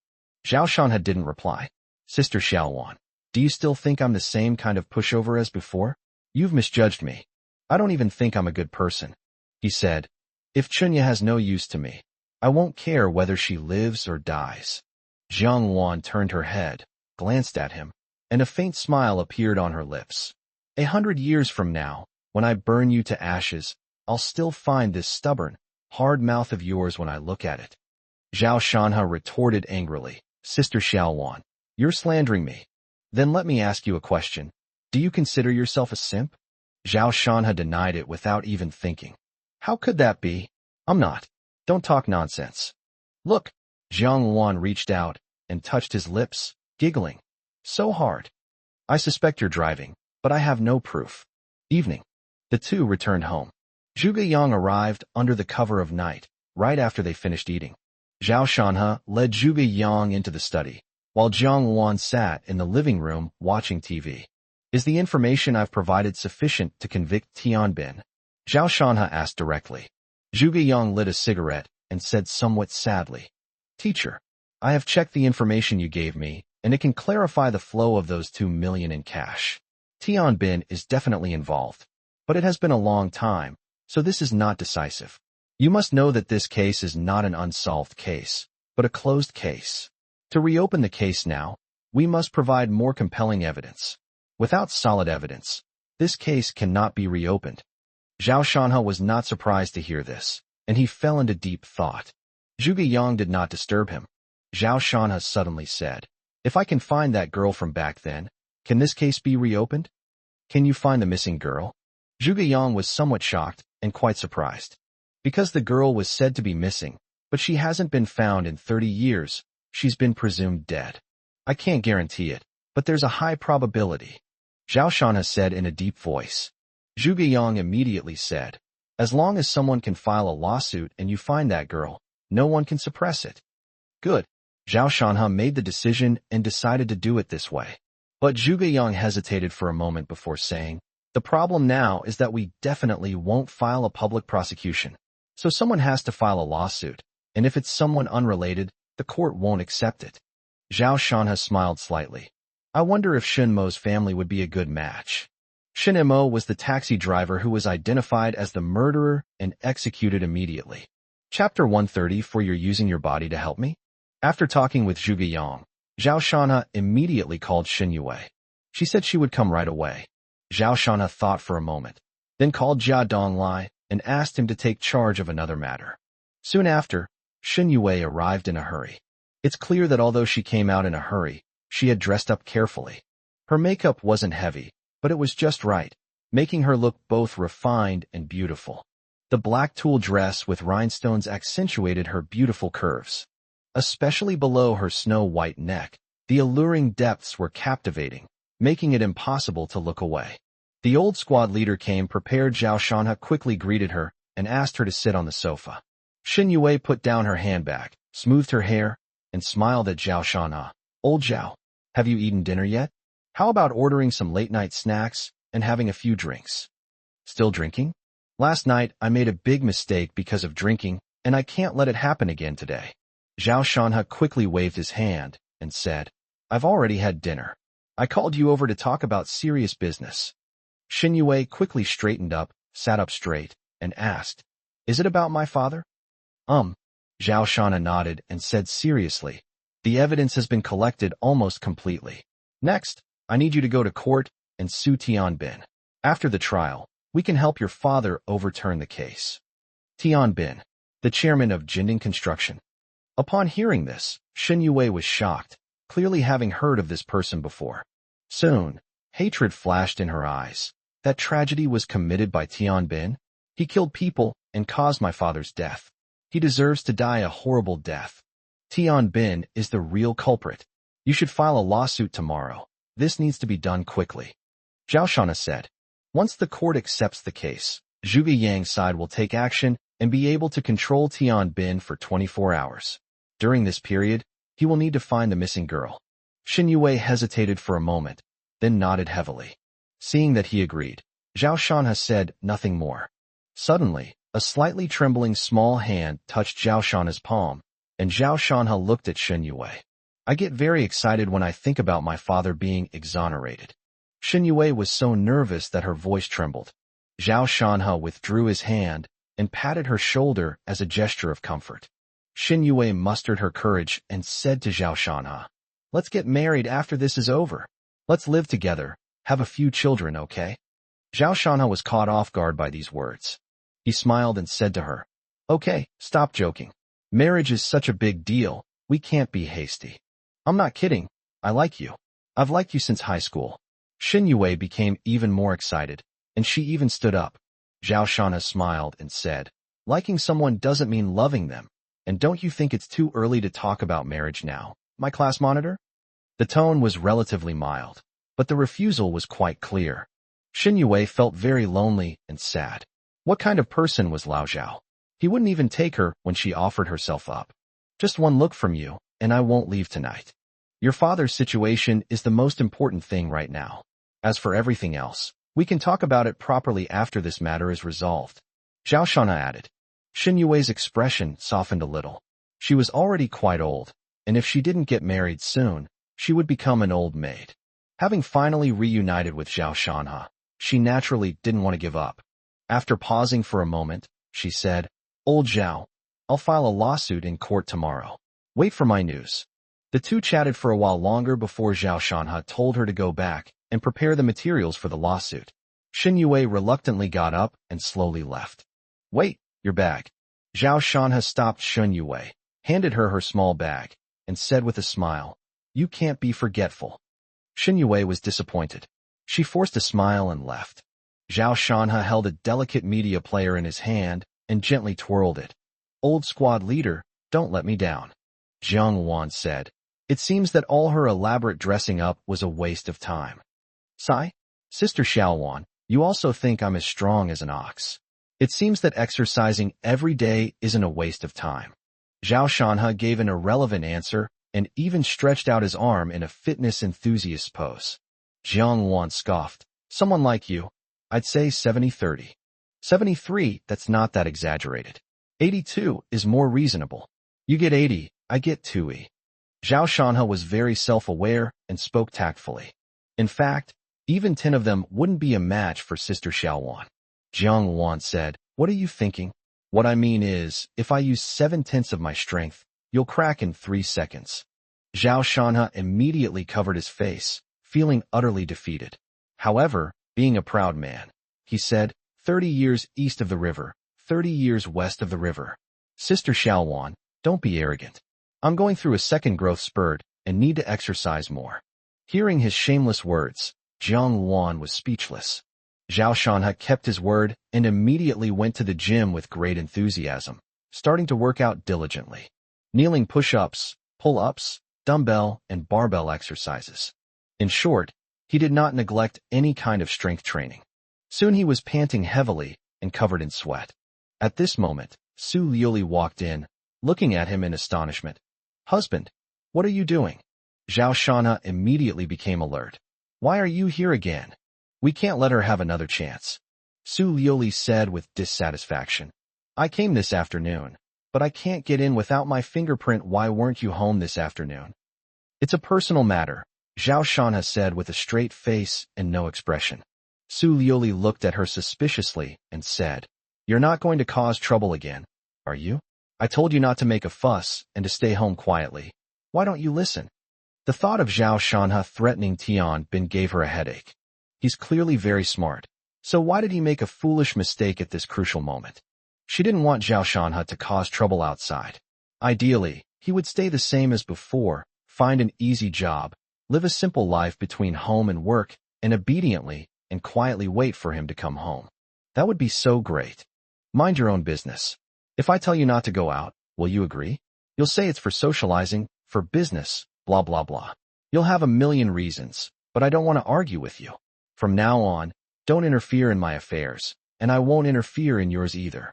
Zhao Shanha didn't reply. "Sister Xiaowan, do you still think I'm the same kind of pushover as before? You've misjudged me. I don't even think I'm a good person," he said. "If Chunya has no use to me, I won't care whether she lives or dies." Jiang Luan turned her head, glanced at him, and a faint smile appeared on her lips. 100 years from now, when I burn you to ashes, I'll still find this stubborn, hard mouth of yours when I look at it." Zhao Shanha retorted angrily, "Sister Xiaowan, you're slandering me. Then let me ask you a question. Do you consider yourself a simp?" Zhao Shanha denied it without even thinking. "How could that be? I'm not. Don't talk nonsense." "Look." Jiang Luan reached out and touched his lips, giggling. "So hard. I suspect you're driving, but I have no proof." Evening. The two returned home. Zhuge Yang arrived under the cover of night, right after they finished eating. Zhao Shanhe led Zhuge Yang into the study, while Jiang Wan sat in the living room watching TV. Is the information I've provided sufficient to convict Tianbin? Zhao Shanhe asked directly. Zhuge Yang lit a cigarette and said somewhat sadly, Teacher, I have checked the information you gave me, and it can clarify the flow of those 2 million in cash. Tianbin is definitely involved, but it has been a long time, so this is not decisive. You must know that this case is not an unsolved case, but a closed case. To reopen the case now, we must provide more compelling evidence. Without solid evidence, this case cannot be reopened. Zhao Shanhe was not surprised to hear this, and he fell into deep thought. Zhuge Yang did not disturb him. Zhao Shanhe suddenly said, If I can find that girl from back then, can this case be reopened? Can you find the missing girl? Zhuge Yang was somewhat shocked and quite surprised. Because the girl was said to be missing, but she hasn't been found in 30 years, she's been presumed dead. I can't guarantee it, but there's a high probability. Zhao Shanhe said in a deep voice. Zhuge Yang immediately said, As long as someone can file a lawsuit and you find that girl, no one can suppress it. Good. Zhao Shanhe made the decision and decided to do it this way. But Zhuge Yang hesitated for a moment before saying, The problem now is that we definitely won't file a public prosecution. So someone has to file a lawsuit, and if it's someone unrelated, the court won't accept it. Zhao Shanhe smiled slightly. I wonder if Shen Mo's family would be a good match. Shen Mo was the taxi driver who was identified as the murderer and executed immediately. Chapter 130 For You're Using Your Body to Help Me? After talking with Zhuge Yang, Zhao Shanhe immediately called Shen Yue. She said she would come right away. Zhao Shanhe thought for a moment, then called Jia Donglai and asked him to take charge of another matter. Soon after, Shen Yue arrived in a hurry. It's clear that although she came out in a hurry, she had dressed up carefully. Her makeup wasn't heavy, but it was just right, making her look both refined and beautiful. The black tulle dress with rhinestones accentuated her beautiful curves. Especially below her snow-white neck, the alluring depths were captivating, making it impossible to look away. The old squad leader came prepared. Zhao Shanhe quickly greeted her and asked her to sit on the sofa. Shen Yue put down her handbag, smoothed her hair, and smiled at Zhao Shanhe. Old Zhao, have you eaten dinner yet? How about ordering some late-night snacks and having a few drinks? Still drinking? Last night, I made a big mistake because of drinking, and I can't let it happen again today. Zhao Shanhe quickly waved his hand and said, I've already had dinner. I called you over to talk about serious business. Shen Yue quickly straightened up, sat up straight, and asked, Is it about my father? Zhao Shanhe nodded and said seriously, The evidence has been collected almost completely. Next, I need you to go to court and sue Tianbin. After the trial, we can help your father overturn the case. Tianbin, the chairman of Jinding Construction. Upon hearing this, Shen Yue was shocked, clearly having heard of this person before. Soon, hatred flashed in her eyes. That tragedy was committed by Tianbin. He killed people and caused my father's death. He deserves to die a horrible death. Tianbin is the real culprit. You should file a lawsuit tomorrow. This needs to be done quickly. Zhao Shanhe said. Once the court accepts the case, Zhuge Yang's side will take action and be able to control Tianbin for 24 hours. During this period, he will need to find the missing girl. Shen Yue hesitated for a moment, then nodded heavily. Seeing that he agreed, Zhao Shanhe said nothing more. Suddenly, a slightly trembling small hand touched Zhao Shanhe's palm, and Zhao Shanhe looked at Shen Yue. I get very excited when I think about my father being exonerated. Shen Yue was so nervous that her voice trembled. Zhao Shanhe withdrew his hand and patted her shoulder as a gesture of comfort. Shen Yue mustered her courage and said to Zhao Shanhe, Let's get married after this is over. Let's live together, have a few children, okay? Zhao Shanhe was caught off guard by these words. He smiled and said to her, Okay, stop joking. Marriage is such a big deal, we can't be hasty. I'm not kidding, I like you. I've liked you since high school. Shen Yue became even more excited, and she even stood up. Zhao Shanhe smiled and said, Liking someone doesn't mean loving them, and don't you think it's too early to talk about marriage now, my class monitor? The tone was relatively mild, but the refusal was quite clear. Shen Yue felt very lonely and sad. What kind of person was Lao Zhao? He wouldn't even take her when she offered herself up. Just one look from you, and I won't leave tonight. Your father's situation is the most important thing right now. As for everything else, we can talk about it properly after this matter is resolved. Zhao Shanha added. Shen Yue's expression softened a little. She was already quite old, and if she didn't get married soon, she would become an old maid. Having finally reunited with Zhao Shanha, she naturally didn't want to give up. After pausing for a moment, she said, Old Zhao, I'll file a lawsuit in court tomorrow. Wait for my news. The two chatted for a while longer before Zhao Shanha told her to go back and prepare the materials for the lawsuit. Shen Yue reluctantly got up and slowly left. Wait, your bag. Zhao Shanha stopped Shen Yue, handed her small bag, and said with a smile, You can't be forgetful. Shen Yue was disappointed. She forced a smile and left. Zhao Shanha held a delicate media player in his hand and gently twirled it. Old squad leader, don't let me down. Jiang Wan said. It seems that all her elaborate dressing up was a waste of time. Sigh, Sister Xiaowan, you also think I'm as strong as an ox. It seems that exercising every day isn't a waste of time. Zhao Shanha gave an irrelevant answer and even stretched out his arm in a fitness enthusiast pose. Jiang Wan scoffed. Someone like you, I'd say 70-30. 73, that's not that exaggerated. 82 is more reasonable. You get 80, I get 2e. Zhao Shanha was very self-aware and spoke tactfully. In fact, even 10 of them wouldn't be a match for Sister Xiaowan. Jiang Wan said, What are you thinking? What I mean is, if I use 7/10 of my strength, you'll crack in 3 seconds. Zhao Shanha immediately covered his face, feeling utterly defeated. However, being a proud man, he said, 30 years east of the river, 30 years west of the river. Sister Xiaowan, don't be arrogant. I'm going through a second growth spurt and need to exercise more. Hearing his shameless words, Jiang Wan was speechless. Zhao Shanha kept his word and immediately went to the gym with great enthusiasm, starting to work out diligently. Kneeling push-ups, pull-ups, dumbbell, and barbell exercises. In short, he did not neglect any kind of strength training. Soon he was panting heavily and covered in sweat. At this moment, Su Liuli walked in, looking at him in astonishment. Husband, what are you doing? Zhao Shanha immediately became alert. Why are you here again? We can't let her have another chance. Su Liuli said with dissatisfaction. I came this afternoon, but I can't get in without my fingerprint. Why weren't you home this afternoon? It's a personal matter, Zhao Shanha said with a straight face and no expression. Su Liuli looked at her suspiciously and said, You're not going to cause trouble again, are you? I told you not to make a fuss and to stay home quietly. Why don't you listen? The thought of Zhao Shanha threatening Tian Bin gave her a headache. He's clearly very smart. So why did he make a foolish mistake at this crucial moment? She didn't want Zhao Shanha to cause trouble outside. Ideally, he would stay the same as before, find an easy job, live a simple life between home and work, and obediently and quietly wait for him to come home. That would be so great. Mind your own business. If I tell you not to go out, will you agree? You'll say it's for socializing, for business, blah blah blah. You'll have a million reasons, but I don't want to argue with you. From now on, don't interfere in my affairs, and I won't interfere in yours either.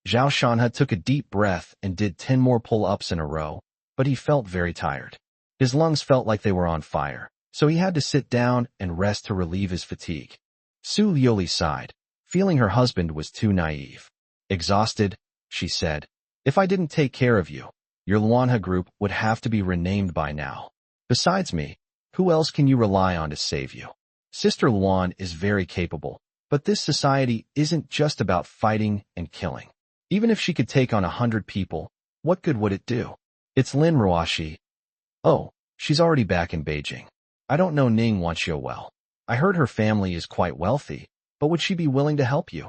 Zhao Shanha took a deep breath and did 10 more pull-ups in a row, but he felt very tired. His lungs felt like they were on fire, so he had to sit down and rest to relieve his fatigue. Su Liuli sighed, feeling her husband was too naive. Exhausted, she said, If I didn't take care of you, your Luanha group would have to be renamed by now. Besides me, who else can you rely on to save you? Sister Luan is very capable, but this society isn't just about fighting and killing. Even if she could take on 100 people, what good would it do? It's Lin Ruoxi. Oh, she's already back in Beijing. I don't know Ning Wanxiu well. I heard her family is quite wealthy, but would she be willing to help you?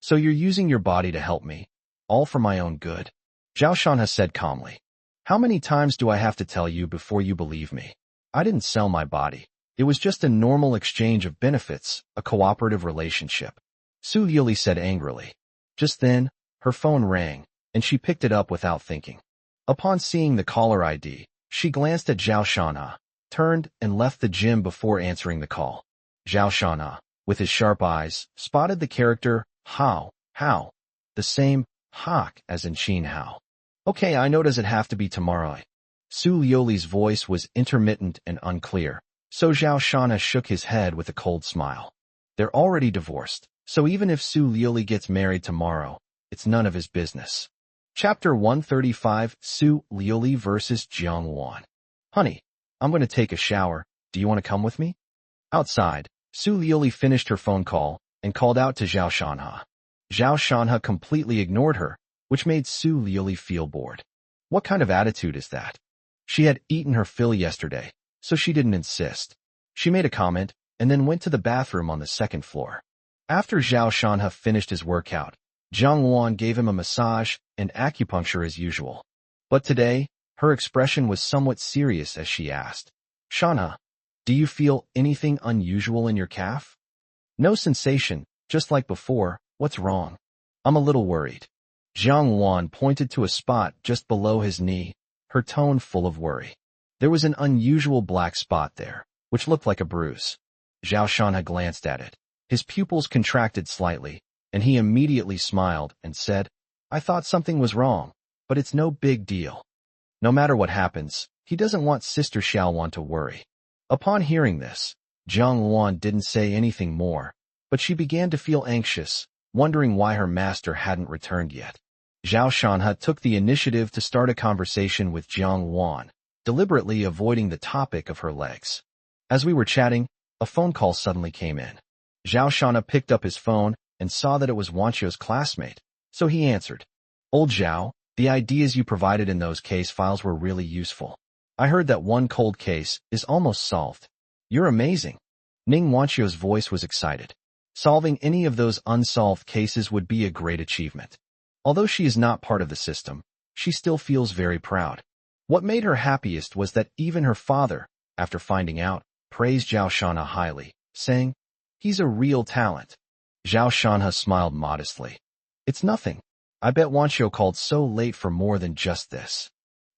So you're using your body to help me, all for my own good? Zhao Shanha said calmly. How many times do I have to tell you before you believe me? I didn't sell my body. It was just a normal exchange of benefits, a cooperative relationship. Su Yuli said angrily. Just then, her phone rang, and she picked it up without thinking. Upon seeing the caller ID, she glanced at Zhao Shanha, turned and left the gym before answering the call. Zhao Shanha, with his sharp eyes, spotted the character Hao, the same Hawk as in Qin Hao. Okay, I know, does it have to be tomorrow? Su Liuli's voice was intermittent and unclear, so Zhao Shana shook his head with a cold smile. They're already divorced, so even if Su Liuli gets married tomorrow, it's none of his business. Chapter 135, Su Liuli versus Jiang Wan. Honey, I'm going to take a shower. Do you want to come with me? Outside, Su Liuli finished her phone call and called out to Zhao Shanha. Zhao Shanha completely ignored her, which made Su Liuli feel bored. What kind of attitude is that? She had eaten her fill yesterday, so she didn't insist. She made a comment and then went to the bathroom on the second floor. After Zhao Shanha finished his workout, Jiang Wan gave him a massage and acupuncture as usual. But today, her expression was somewhat serious as she asked, Shanha, do you feel anything unusual in your calf? No sensation, just like before. What's wrong? I'm a little worried. Jiang Wan pointed to a spot just below his knee, her tone full of worry. There was an unusual black spot there, which looked like a bruise. Zhao Shanha glanced at it. His pupils contracted slightly, and he immediately smiled and said, I thought something was wrong, but it's no big deal. No matter what happens, he doesn't want Sister Xiaowan to worry. Upon hearing this, Jiang Wan didn't say anything more, but she began to feel anxious, wondering why her master hadn't returned yet. Zhao Shanha took the initiative to start a conversation with Jiang Wan, deliberately avoiding the topic of her legs. As we were chatting, a phone call suddenly came in. Zhao Shanha picked up his phone and saw that it was Wanchio's classmate, so he answered. Old Zhao, the ideas you provided in those case files were really useful. I heard that one cold case is almost solved. You're amazing. Ning Wanchio's voice was excited. Solving any of those unsolved cases would be a great achievement. Although she is not part of the system, she still feels very proud. What made her happiest was that even her father, after finding out, praised Zhao Shanha highly, saying, he's a real talent. Zhao Shanha smiled modestly. It's nothing. I bet Wanchio called so late for more than just this.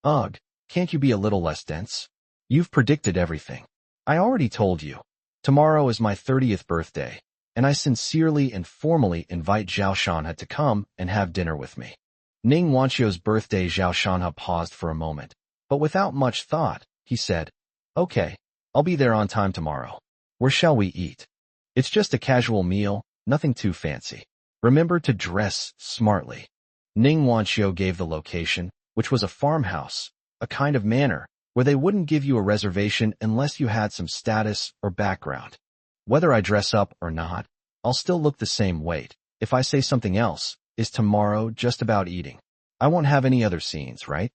Ugh, can't you be a little less dense? You've predicted everything. I already told you. Tomorrow is my 30th birthday, and I sincerely and formally invite Zhao Shanha to come and have dinner with me. Ning Wanchio's birthday. Zhao Shanha paused for a moment, but without much thought, he said, okay, I'll be there on time tomorrow. Where shall we eat? It's just a casual meal, nothing too fancy. Remember to dress smartly. Ning Wanchio gave the location, which was a farmhouse, a kind of manor, where they wouldn't give you a reservation unless you had some status or background. Whether I dress up or not, I'll still look the same weight. If I say something else, is tomorrow just about eating? I won't have any other scenes, right?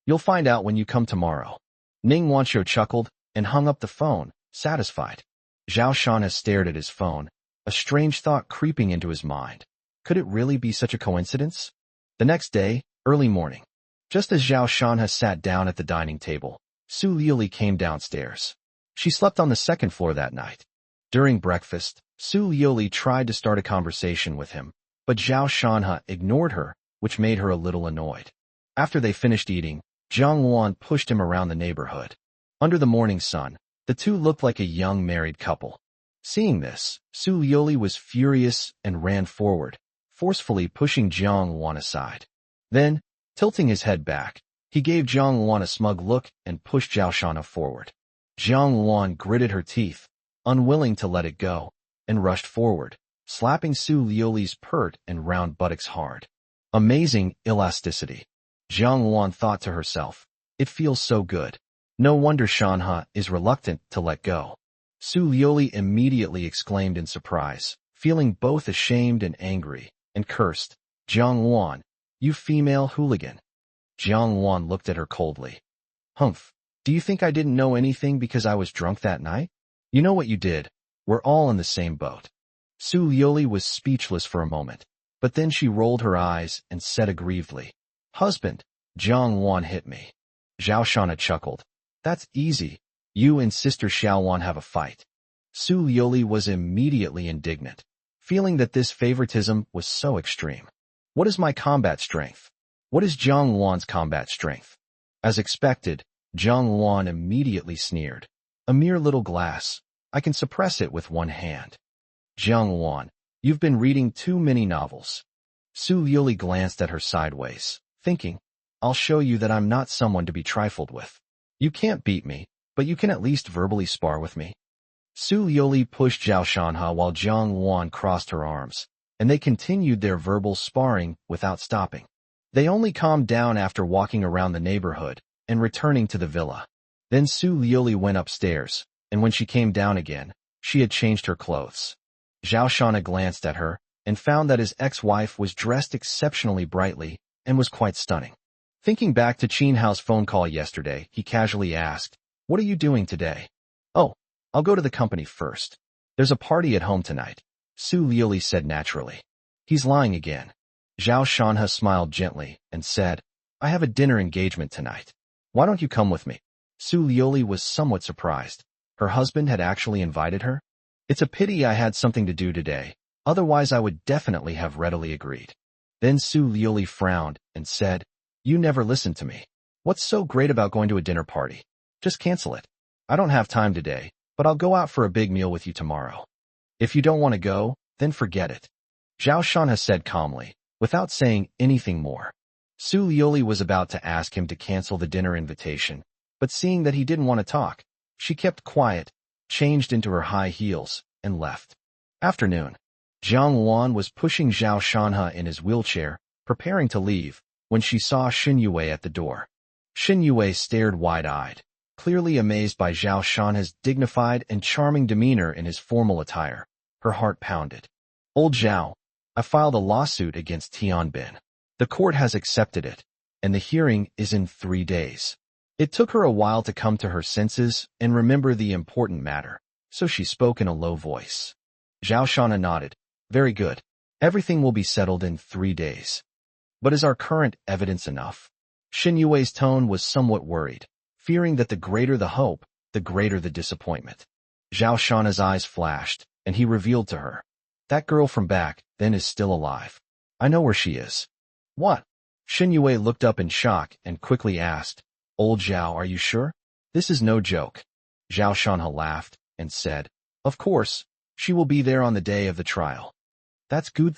You'll find out when you come tomorrow. Ning Wanchio chuckled and hung up the phone, satisfied. Zhao Shanha stared at his phone, a strange thought creeping into his mind. Could it really be such a coincidence? The next day, early morning. Just as Zhao Shanha sat down at the dining table, Su Liuli came downstairs. She slept on the second floor that night. During breakfast, Su Liuli tried to start a conversation with him, but Zhao Shanha ignored her, which made her a little annoyed. After they finished eating, Jiang Wan pushed him around the neighborhood. Under the morning sun, the two looked like a young married couple. Seeing this, Su Liuli was furious and ran forward, forcefully pushing Jiang Wan aside. Then, tilting his head back, he gave Jiang Wan a smug look and pushed Zhao Shanha forward. Jiang Wan gritted her teeth, unwilling to let it go, and rushed forward, slapping Su Liuli's pert and round buttocks hard. Amazing elasticity. Jiang Wan thought to herself, it feels so good. No wonder Shanha is reluctant to let go. Su Liuli immediately exclaimed in surprise, feeling both ashamed and angry, and cursed, Jiang Wan, you female hooligan. Jiang Wan looked at her coldly. Humph, do you think I didn't know anything because I was drunk that night? You know what you did. We're all in the same boat. Su Liuli was speechless for a moment, but then she rolled her eyes and said aggrievedly, Husband, Jiang Wan hit me. Zhao Shanha chuckled. That's easy. You and Sister Xiaowan have a fight. Su Liuli was immediately indignant, feeling that this favoritism was so extreme. What is my combat strength? What is Jiang Wan's combat strength? As expected, Jiang Wan immediately sneered. A mere little glass. I can suppress it with one hand. Jiang Wan, you've been reading too many novels. Su Liuli glanced at her sideways, thinking, I'll show you that I'm not someone to be trifled with. You can't beat me, but you can at least verbally spar with me. Su Liuli pushed Zhao Shanha while Jiang Wan crossed her arms, and they continued their verbal sparring without stopping. They only calmed down after walking around the neighborhood and returning to the villa. Then Su Liuli went upstairs, and when she came down again, she had changed her clothes. Zhao Shanha glanced at her and found that his ex-wife was dressed exceptionally brightly and was quite stunning. Thinking back to Qin Hao's phone call yesterday, he casually asked, "What are you doing today?" "Oh, I'll go to the company first. There's a party at home tonight," Su Liuli said naturally. "He's lying again." Zhao Shanha smiled gently and said, "I have a dinner engagement tonight. Why don't you come with me?" Su Liuli was somewhat surprised. Her husband had actually invited her? "It's a pity I had something to do today, otherwise I would definitely have readily agreed." Then Su Liuli frowned and said, "You never listen to me. What's so great about going to a dinner party? Just cancel it. I don't have time today, but I'll go out for a big meal with you tomorrow. If you don't want to go, then forget it." Zhao Shanha said calmly, without saying anything more. Su Liuli was about to ask him to cancel the dinner invitation, but seeing that he didn't want to talk, she kept quiet, changed into her high heels, and left. Afternoon. Jiang Wan was pushing Zhao Shanha in his wheelchair, preparing to leave, when she saw Xin Yue at the door. Xin Yue stared wide-eyed, clearly amazed by Zhao Shanha's dignified and charming demeanor in his formal attire. Her heart pounded. "Old Zhao, I filed a lawsuit against Tianbin. The court has accepted it, and the hearing is in 3 days." It took her a while to come to her senses and remember the important matter, so she spoke in a low voice. Zhao Shanha nodded. "Very good. Everything will be settled in 3 days. But is our current evidence enough?" Xin Yue's tone was somewhat worried, fearing that the greater the hope, the greater the disappointment. Zhao Shanha's eyes flashed, and he revealed to her, "That girl from back then is still alive. I know where she is." "What?" Xin Yue looked up in shock and quickly asked, "Old Zhao, are you sure? This is no joke." Zhao Shanha laughed and said, "Of course, she will be there on the day of the trial." That's good,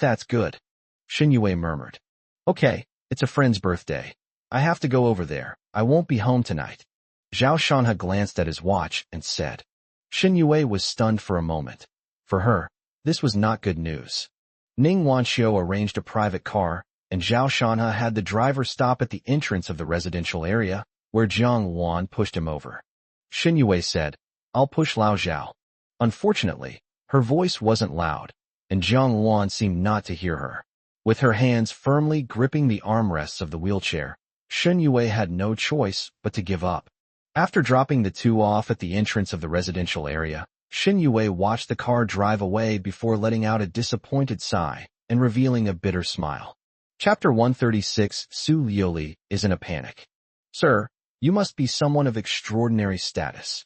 Xin Yue murmured. "Okay, it's a friend's birthday. I have to go over there. I won't be home tonight." Zhao Shanha glanced at his watch and said. Xin Yue was stunned for a moment. For her, this was not good news. Ning Wanxiu arranged a private car, and Zhao Shanha had the driver stop at the entrance of the residential area, where Jiang Wan pushed him over. Xin Yue said, "I'll push Lao Zhao." Unfortunately, her voice wasn't loud, and Jiang Wan seemed not to hear her. With her hands firmly gripping the armrests of the wheelchair, Xin Yue had no choice but to give up. After dropping the two off at the entrance of the residential area, Xin Yue watched the car drive away before letting out a disappointed sigh and revealing a bitter smile. Chapter 136. Su Liuli is in a panic. "Sir, you must be someone of extraordinary status."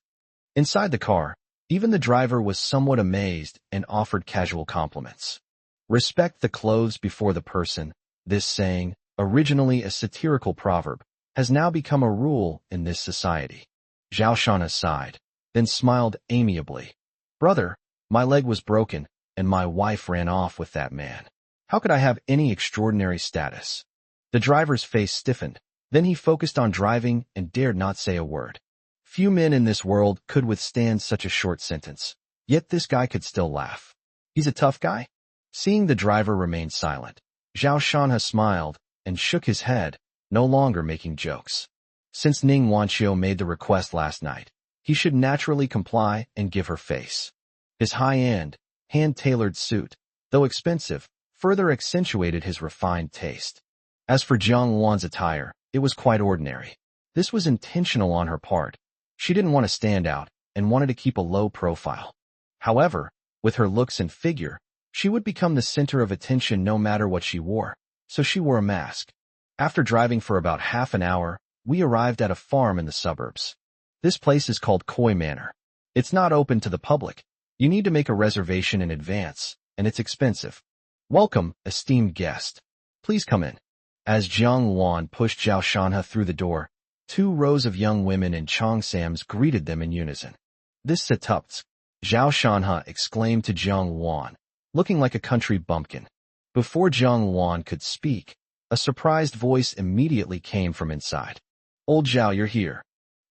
Inside the car, even the driver was somewhat amazed and offered casual compliments. Respect the clothes before the person. This saying, originally a satirical proverb, has now become a rule in this society. Zhao Shanha sighed, then smiled amiably. "Brother, my leg was broken, and my wife ran off with that man. How could I have any extraordinary status?" The driver's face stiffened, then he focused on driving and dared not say a word. Few men in this world could withstand such a short sentence, yet this guy could still laugh. He's a tough guy? Seeing the driver remain silent, Zhao Shanha smiled and shook his head, no longer making jokes. Since Ning Wanxiu made the request last night, he should naturally comply and give her face. His high-end, hand-tailored suit, though expensive, further accentuated his refined taste. As for Jiang Wan's attire, it was quite ordinary. This was intentional on her part. She didn't want to stand out and wanted to keep a low profile. However, with her looks and figure, she would become the center of attention no matter what she wore, so she wore a mask. After driving for about half an hour, we arrived at a farm in the suburbs. This place is called Koi Manor. It's not open to the public. You need to make a reservation in advance, and it's expensive. "Welcome, esteemed guest. Please come in." As Jiang Wan pushed Zhao Shanha through the door, 2 rows of young women in cheongsams greeted them in unison. "This setup's," Zhao Shanha exclaimed to Jiang Wan, looking like a country bumpkin. Before Jiang Wan could speak, A surprised voice immediately came from inside. Old Zhao, you're here.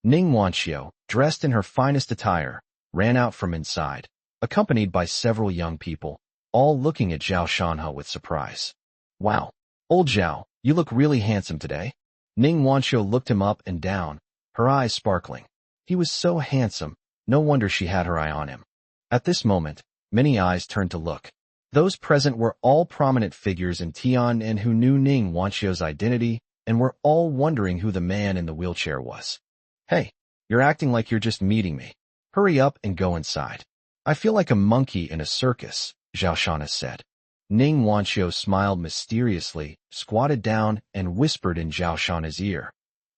Ning Wanxiu, dressed in her finest attire, ran out from inside, accompanied by several young people, all looking at Zhao Shanhe with surprise. Wow, old Zhao, you look really handsome today. Ning Wanxiu looked him up and down, her eyes sparkling. He was so handsome, no wonder she had her eye on him. At this moment, many eyes turned to look. Those present were all prominent figures in Tian who knew Ning Wanxiu's identity and were all wondering who the man in the wheelchair was. Hey, you're acting like you're just meeting me. Hurry up and go inside. I feel like a monkey in a circus, Zhao Shanhe said. Ning Wanxiu smiled mysteriously, squatted down, and whispered in Zhao Shanhe's ear.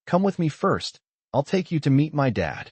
Come with me first. I'll take you to meet my dad.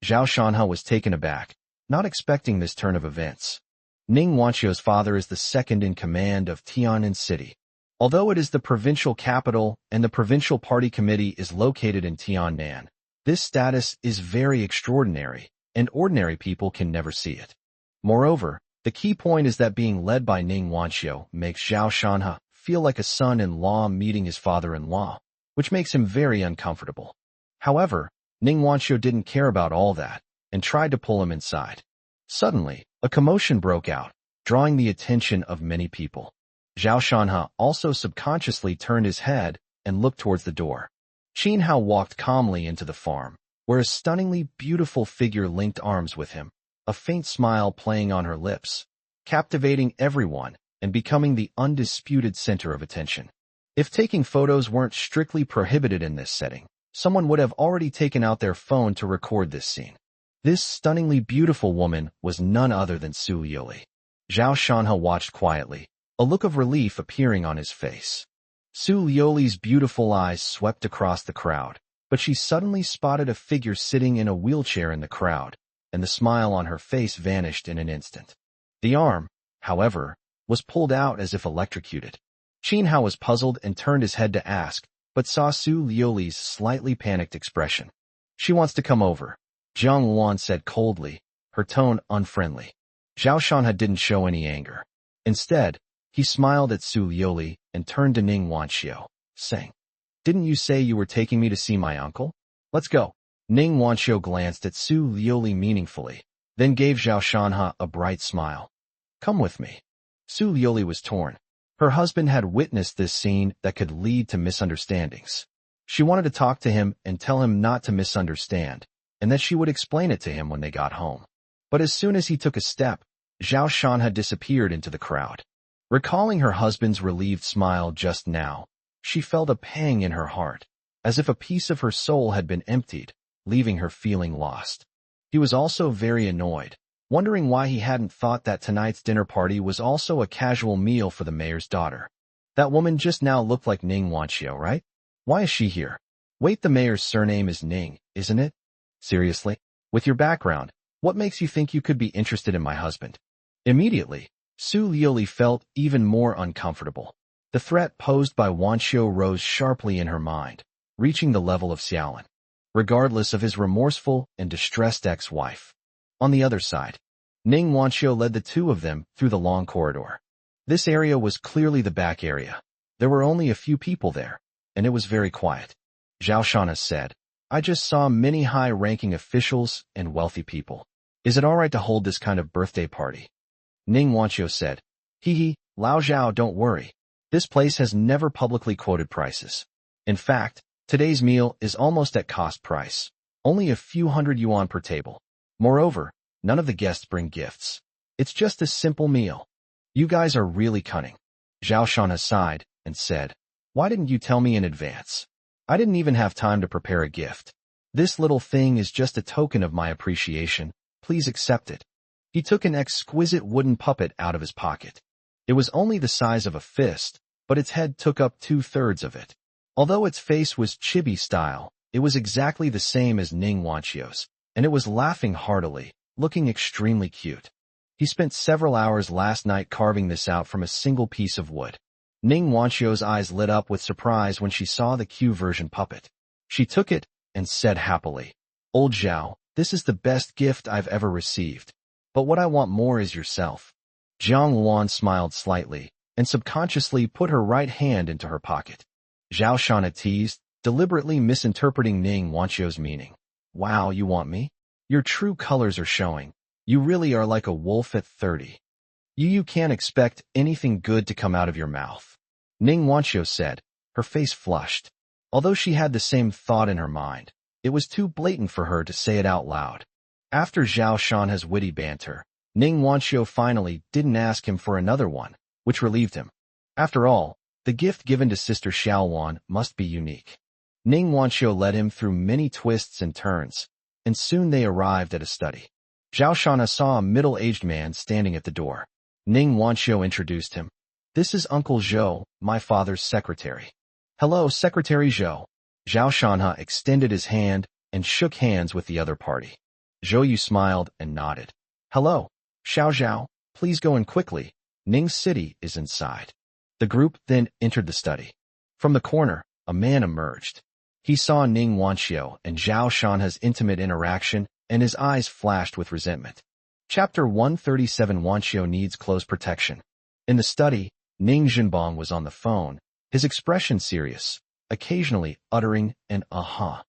Zhao Shanhe was taken aback, not expecting this turn of events. Ning Wanxiu's father is the second in command of Tianan City. Although it is the provincial capital and the provincial party committee is located in Tiannan, this status is very extraordinary, and ordinary people can never see it. Moreover, the key point is that being led by Ning Wanxiu makes Zhao Shanhe feel like a son-in-law meeting his father-in-law, which makes him very uncomfortable. However, Ning Wanxiu didn't care about all that, and tried to pull him inside. Suddenly, a commotion broke out, drawing the attention of many people. Zhao Shanhe also subconsciously turned his head and looked towards the door. Qin Hao walked calmly into the farm, where a stunningly beautiful figure linked arms with him, a faint smile playing on her lips, captivating everyone and becoming the undisputed center of attention. If taking photos weren't strictly prohibited in this setting, someone would have already taken out their phone to record this scene. This stunningly beautiful woman was none other than Su Liuli. Zhao Shanhe watched quietly, a look of relief appearing on his face. Su Liuli's beautiful eyes swept across the crowd, but she suddenly spotted a figure sitting in a wheelchair in the crowd, and the smile on her face vanished in an instant. The arm, however, was pulled out as if electrocuted. Qin Hao was puzzled and turned his head to ask, but saw Su Liuli's slightly panicked expression. She wants to come over, Jiang Wan said coldly, her tone unfriendly. Zhao Shanhe didn't show any anger. Instead, he smiled at Su Liuli and turned to Ning Wanxiu, saying, Didn't you say you were taking me to see my uncle? Let's go. Ning Wanxiu glanced at Su Liuli meaningfully, then gave Zhao Shanhe a bright smile. Come with me. Su Liuli was torn. Her husband had witnessed this scene that could lead to misunderstandings. She wanted to talk to him and tell him not to misunderstand, and that she would explain it to him when they got home. But as soon as he took a step, Zhao Shanhe disappeared into the crowd. Recalling her husband's relieved smile just now, she felt a pang in her heart, as if a piece of her soul had been emptied, leaving her feeling lost. He was also very annoyed, wondering why he hadn't thought that tonight's dinner party was also a casual meal for the mayor's daughter. That woman just now looked like Ning Wanxiu, right? Why is she here? Wait, the mayor's surname is Ning, isn't it? Seriously? With your background, what makes you think you could be interested in my husband? Immediately, Su Liuli felt even more uncomfortable. The threat posed by Wanxiu rose sharply in her mind, reaching the level of Xiaolin, regardless of his remorseful and distressed ex-wife. On the other side, Ning Wanxiu led the two of them through the long corridor. This area was clearly the back area. There were only a few people there, and it was very quiet. Zhao Shanhe said, I just saw many high-ranking officials and wealthy people. Is it all right to hold this kind of birthday party? Ning Wanxiu said, Hee, Lao Zhao, don't worry. This place has never publicly quoted prices. In fact, today's meal is almost at cost price, only a few hundred yuan per table. Moreover, none of the guests bring gifts. It's just a simple meal. You guys are really cunning. Zhao Shanhe sighed and said, Why didn't you tell me in advance? I didn't even have time to prepare a gift. This little thing is just a token of my appreciation. Please accept it. He took an exquisite wooden puppet out of his pocket. It was only the size of a fist, but its head took up 2/3 of it. Although its face was chibi style, it was exactly the same as Ning Wanxiu's, and it was laughing heartily, looking extremely cute. He spent several hours last night carving this out from a single piece of wood. Ning Wanxiu's eyes lit up with surprise when she saw the Q version puppet. She took it and said happily, Old Zhao, this is the best gift I've ever received. But what I want more is yourself. Jiang Wan smiled slightly and subconsciously put her right hand into her pocket. Zhao Shana teased, deliberately misinterpreting Ning Wanqiu's meaning. Wow, you want me? Your true colors are showing. You really are like a wolf at 30. You can't expect anything good to come out of your mouth. Ning Wanqiu said, her face flushed. Although she had the same thought in her mind, it was too blatant for her to say it out loud. After Zhao Shanha's witty banter, Ning Wanqiu finally didn't ask him for another one, which relieved him. After all, the gift given to Sister Xiaowan must be unique. Ning Wanqiu led him through many twists and turns, and soon they arrived at a study. Zhao Shana saw a middle-aged man standing at the door. Ning Wanqiu introduced him. This is Uncle Zhou, my father's secretary. Hello, Secretary Zhou. Zhao Shanha extended his hand and shook hands with the other party. Zhou Yu smiled and nodded. Hello, Xiao Zhao, please go in quickly. Ning's city is inside. The group then entered the study. From the corner, a man emerged. He saw Ning Wanqiu and Zhao Shanha's intimate interaction, and his eyes flashed with resentment. Chapter 137 Wanqiu needs close protection. In the study, Ning Jinbang was on the phone, his expression serious, occasionally uttering an "uh-huh."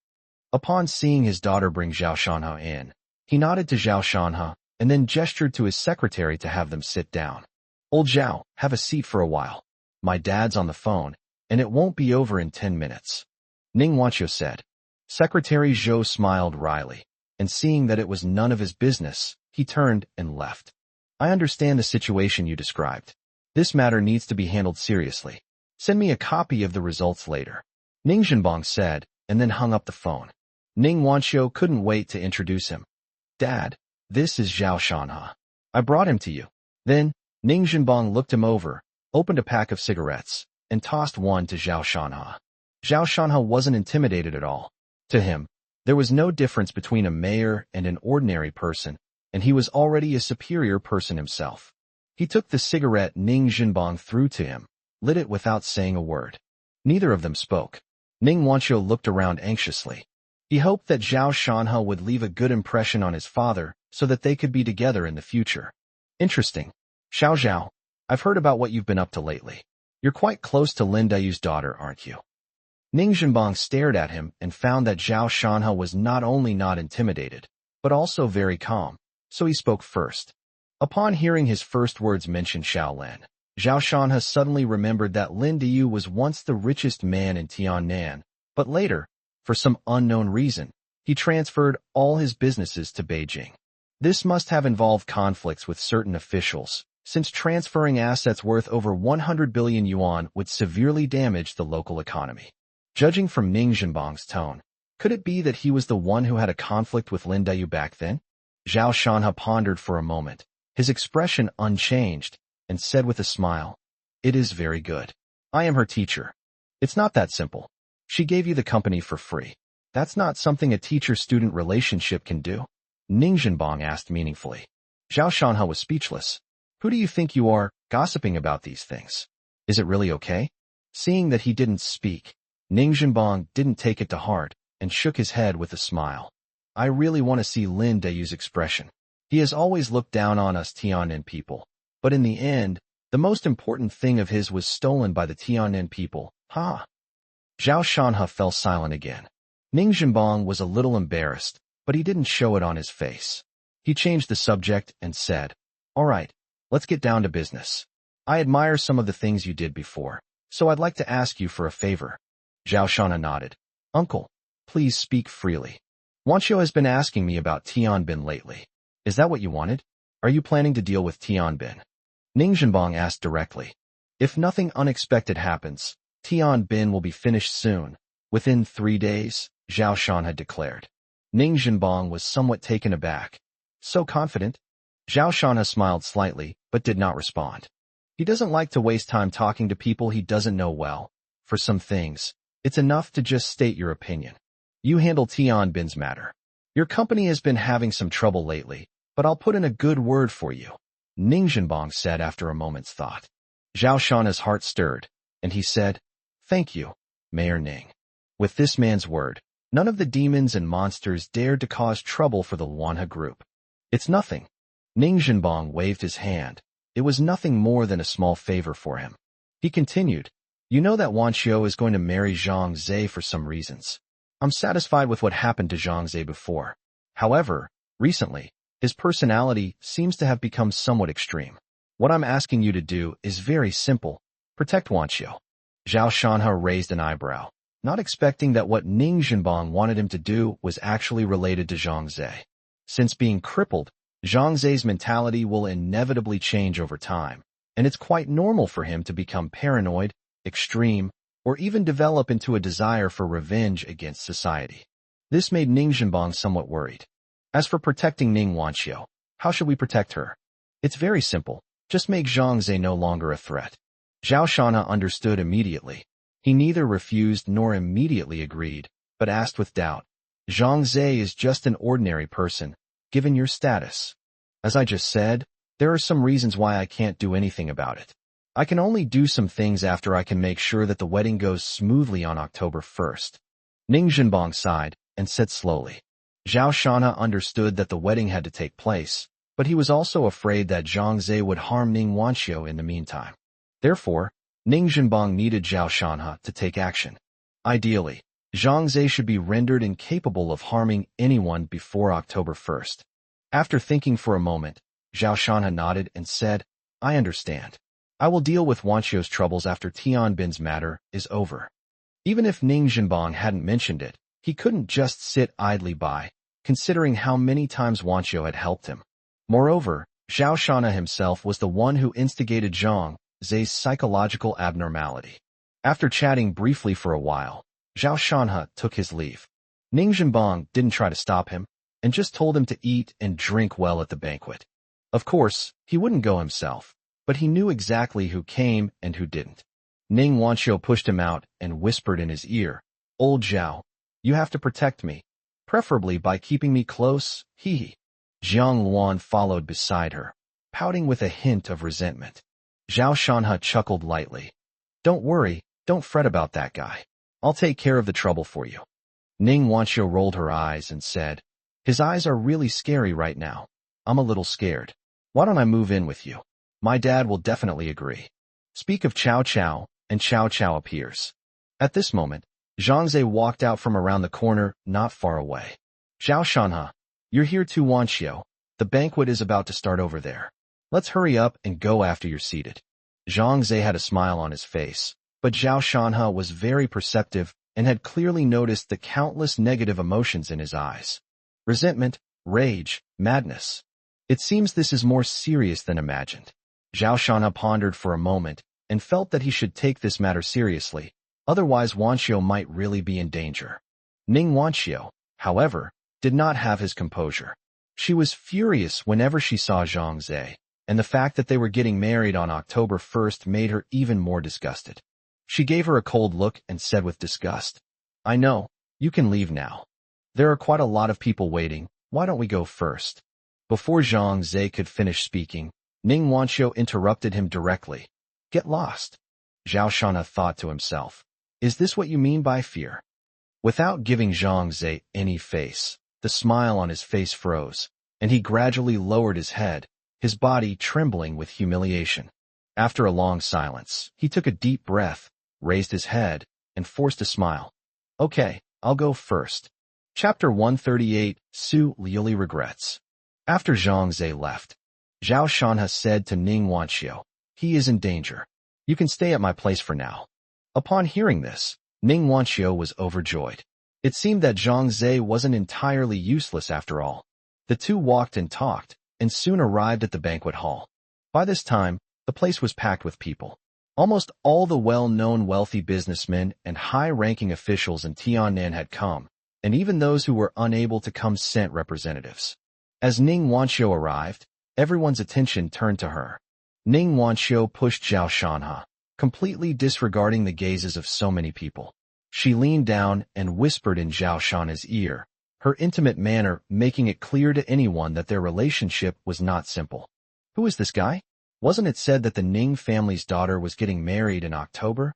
Upon seeing his daughter bring Zhao Shanha in, he nodded to Zhao Shanha and then gestured to his secretary to have them sit down. Old Zhao, have a seat for a while. My dad's on the phone, and it won't be over in 10 minutes. Ning Wanqiu said. Secretary Zhou smiled wryly, and seeing that it was none of his business, he turned and left. I understand the situation you described. This matter needs to be handled seriously. Send me a copy of the results later. Ning Jinbang said, and then hung up the phone. Ning Wanqiu couldn't wait to introduce him. Dad, this is Zhao Shanha. I brought him to you. Then, Ning Jinbang looked him over, opened a pack of cigarettes, and tossed one to Zhao Shanha. Zhao Shanha wasn't intimidated at all. To him, there was no difference between a mayor and an ordinary person, and he was already a superior person himself. He took the cigarette Ning Jinbang threw to him, lit it without saying a word. Neither of them spoke. Ning Wanqiu looked around anxiously. He hoped that Zhao Shanha would leave a good impression on his father so that they could be together in the future. Interesting. Xiao Zhao, I've heard about what you've been up to lately. You're quite close to Lin Dayu's daughter, aren't you? Ning Jinbang stared at him and found that Zhao Shanha was not only not intimidated, but also very calm, so he spoke first. Upon hearing his first words mention Shaolin, Zhao Shanha suddenly remembered that Lin Dayu was once the richest man in Tiannan, but later, for some unknown reason, he transferred all his businesses to Beijing. This must have involved conflicts with certain officials, since transferring assets worth over 100 billion yuan would severely damage the local economy. Judging from Ning Jinbang's tone, could it be that he was the one who had a conflict with Lin Dayu back then? Zhao Shanha pondered for a moment, his expression unchanged, and said with a smile, It is very good. I am her teacher. It's not that simple. She gave you the company for free. That's not something a teacher-student relationship can do. Ning Jinbang asked meaningfully. Zhao Shanha was speechless. Who do you think you are, gossiping about these things? Is it really okay? Seeing that he didn't speak, Ning Jinbang didn't take it to heart and shook his head with a smile. I really want to see Lin Dayu's expression. He has always looked down on us Tiannan people, but in the end, the most important thing of his was stolen by the Tiannan people. Ha! Zhao Shanha fell silent again. Ning Jinbang was a little embarrassed, but he didn't show it on his face. He changed the subject and said, All right, let's get down to business. I admire some of the things you did before, so I'd like to ask you for a favor. Zhao Shanha nodded. Uncle, please speak freely. Wanqiu has been asking me about Tianbin lately. Is that what you wanted? Are you planning to deal with Tianbin? Ning Jinbang asked directly. If nothing unexpected happens, Tianbin will be finished soon. Within 3 days, Zhao Shanha declared. Ning Jinbang was somewhat taken aback. So confident? Zhao Shanha smiled slightly, but did not respond. He doesn't like to waste time talking to people he doesn't know well. For some things, it's enough to just state your opinion. You handle Tianbin's matter. Your company has been having some trouble lately, but I'll put in a good word for you, Ning Jinbang said after a moment's thought. Zhao Shanha's heart stirred, and he said, Thank you, Mayor Ning. With this man's word, none of the demons and monsters dared to cause trouble for the Wanha group. It's nothing. Ning Jinbang waved his hand. It was nothing more than a small favor for him. He continued, You know that Wan Xiu is going to marry Zhang Zhe for some reasons. I'm satisfied with what happened to Zhang Zhe before. However, recently, his personality seems to have become somewhat extreme. What I'm asking you to do is very simple. Protect Wan Xiu. Zhao Shanhe raised an eyebrow, not expecting that what Ning Zhenbang wanted him to do was actually related to Zhang Zhe. Since being crippled, Zhang Zhe's mentality will inevitably change over time, and it's quite normal for him to become paranoid, extreme, or even develop into a desire for revenge against society. This made Ning Zhenbang somewhat worried. As for protecting Ning Wanxiu, how should we protect her? It's very simple. Just make Zhang Zhe no longer a threat. Zhao Shanhe understood immediately. He neither refused nor immediately agreed, but asked with doubt. Zhang Zhe is just an ordinary person, given your status. As I just said, there are some reasons why I can't do anything about it. I can only do some things after I can make sure that the wedding goes smoothly on October 1st. Ning Zhenbang sighed and said slowly. Zhao Shanhe understood that the wedding had to take place, but he was also afraid that Zhang Zhe would harm Ning Wanxiu in the meantime. Therefore, Ning Zhenbang needed Zhao Shanhe to take action. Ideally, Zhang Zhe should be rendered incapable of harming anyone before October 1st. After thinking for a moment, Zhao Shanhe nodded and said, I understand. I will deal with Wanxiu's troubles after Tian Bin's matter is over. Even if Ning Zhenbang hadn't mentioned it, he couldn't just sit idly by, considering how many times Wanxiu had helped him. Moreover, Zhao Shanhe himself was the one who instigated Zhang Zhe's psychological abnormality. After chatting briefly for a while, Zhao Shanhe took his leave. Ning Zhenbang didn't try to stop him, and just told him to eat and drink well at the banquet. Of course, he wouldn't go himself, but he knew exactly who came and who didn't. Ning Wanxiu pushed him out and whispered in his ear, Old Zhao, you have to protect me, preferably by keeping me close, hee. Jiang Luan followed beside her, pouting with a hint of resentment. Zhao Shanhe chuckled lightly. Don't worry, don't fret about that guy. I'll take care of the trouble for you. Ning Wanxiu rolled her eyes and said, His eyes are really scary right now. I'm a little scared. Why don't I move in with you? My dad will definitely agree. Speak of Chow Chow, and Chow Chow appears. At this moment, Zhang Zhe walked out from around the corner, not far away. Zhao Shanhe, you're here too, Wanxiu. The banquet is about to start over there. Let's hurry up and go after you're seated. Zhang Zhe had a smile on his face, but Zhao Shanhe was very perceptive and had clearly noticed the countless negative emotions in his eyes. Resentment, rage, madness. It seems this is more serious than imagined. Zhao Shanhe pondered for a moment and felt that he should take this matter seriously, otherwise Wanxiu might really be in danger. Ning Wanxiu, however, did not have his composure. She was furious whenever she saw Zhang Zhe, and the fact that they were getting married on October 1st made her even more disgusted. She gave her a cold look and said with disgust, I know, you can leave now. There are quite a lot of people waiting, why don't we go first? Before Zhang Zhe could finish speaking, Ning Wanxiu interrupted him directly. Get lost. Zhao Shanhe thought to himself, is this what you mean by fear? Without giving Zhang Zhe any face, the smile on his face froze, and he gradually lowered his head, his body trembling with humiliation. After a long silence, he took a deep breath, raised his head, and forced a smile. Okay, I'll go first. Chapter 138, Su Liuli Regrets. After Zhang Zhe left, Zhao Shanhe said to Ning Wanxiu, he is in danger. You can stay at my place for now. Upon hearing this, Ning Wanxiu was overjoyed. It seemed that Zhang Zhe wasn't entirely useless after all. The two walked and talked, and soon arrived at the banquet hall. By this time, the place was packed with people. Almost all the well-known wealthy businessmen and high-ranking officials in Tiannan had come, and even those who were unable to come sent representatives. As Ning Wanxiu arrived, everyone's attention turned to her. Ning Wanxiu pushed Zhao Shanhe, completely disregarding the gazes of so many people. She leaned down and whispered in Zhao Shanhe's ear, her intimate manner making it clear to anyone that their relationship was not simple. Who is this guy? Wasn't it said that the Ning family's daughter was getting married in October?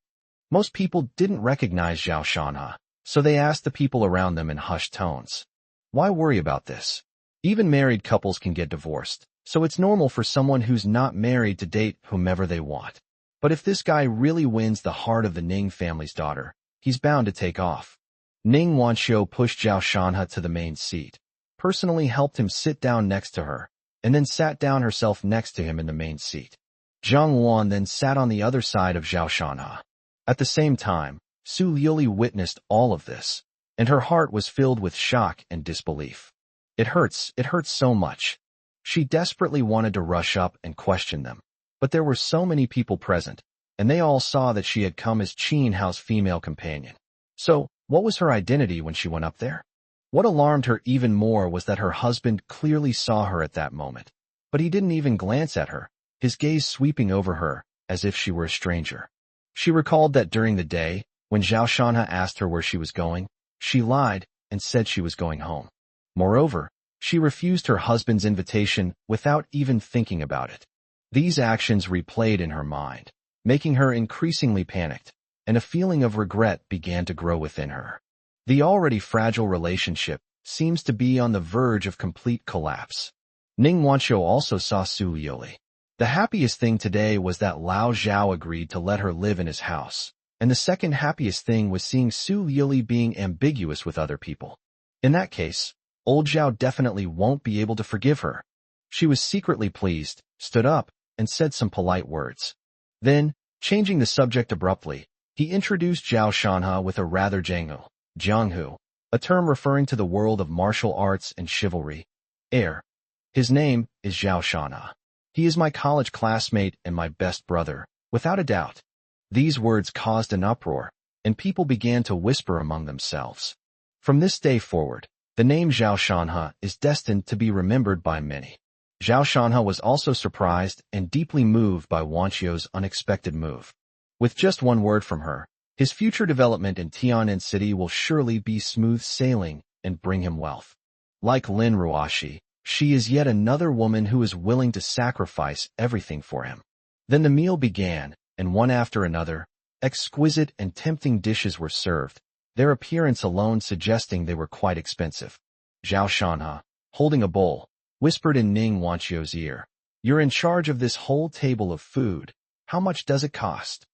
Most people didn't recognize Zhao Shanhe, so they asked the people around them in hushed tones. Why worry about this? Even married couples can get divorced, so it's normal for someone who's not married to date whomever they want. But if this guy really wins the heart of the Ning family's daughter, he's bound to take off. Ning Wanxiu pushed Zhao Shanhe to the main seat, personally helped him sit down next to her, and then sat down herself next to him in the main seat. Zhang Wan then sat on the other side of Zhao Shanhe. At the same time, Su Liuli witnessed all of this, and her heart was filled with shock and disbelief. It hurts so much. She desperately wanted to rush up and question them, but there were so many people present, and they all saw that she had come as Qin Hao's female companion. So, what was her identity when she went up there? What alarmed her even more was that her husband clearly saw her at that moment, but he didn't even glance at her, his gaze sweeping over her, as if she were a stranger. She recalled that during the day, when Zhao Shanhe asked her where she was going, she lied and said she was going home. Moreover, she refused her husband's invitation without even thinking about it. These actions replayed in her mind, making her increasingly panicked, and a feeling of regret began to grow within her. The already fragile relationship seems to be on the verge of complete collapse. Ning Wanxiu also saw Su Liuli. The happiest thing today was that Lao Zhao agreed to let her live in his house, and the second happiest thing was seeing Su Liuli being ambiguous with other people. In that case, old Zhao definitely won't be able to forgive her. She was secretly pleased, stood up, and said some polite words. Then, changing the subject abruptly, he introduced Zhao Shanhe with a rather Jianghu, a term referring to the world of martial arts and chivalry. His name is Zhao Shanhe. He is my college classmate and my best brother, without a doubt. These words caused an uproar, and people began to whisper among themselves. From this day forward, the name Zhao Shanhe is destined to be remembered by many. Zhao Shanhe was also surprised and deeply moved by Wanxiu's unexpected move. With just one word from her, his future development in Tianan City will surely be smooth sailing and bring him wealth. Like Lin Ruoshi, she is yet another woman who is willing to sacrifice everything for him. Then the meal began, and one after another, exquisite and tempting dishes were served, their appearance alone suggesting they were quite expensive. Zhao Shanhe, holding a bowl, whispered in Ning Wanxiu's ear, "You're in charge of this whole table of food. How much does it cost?"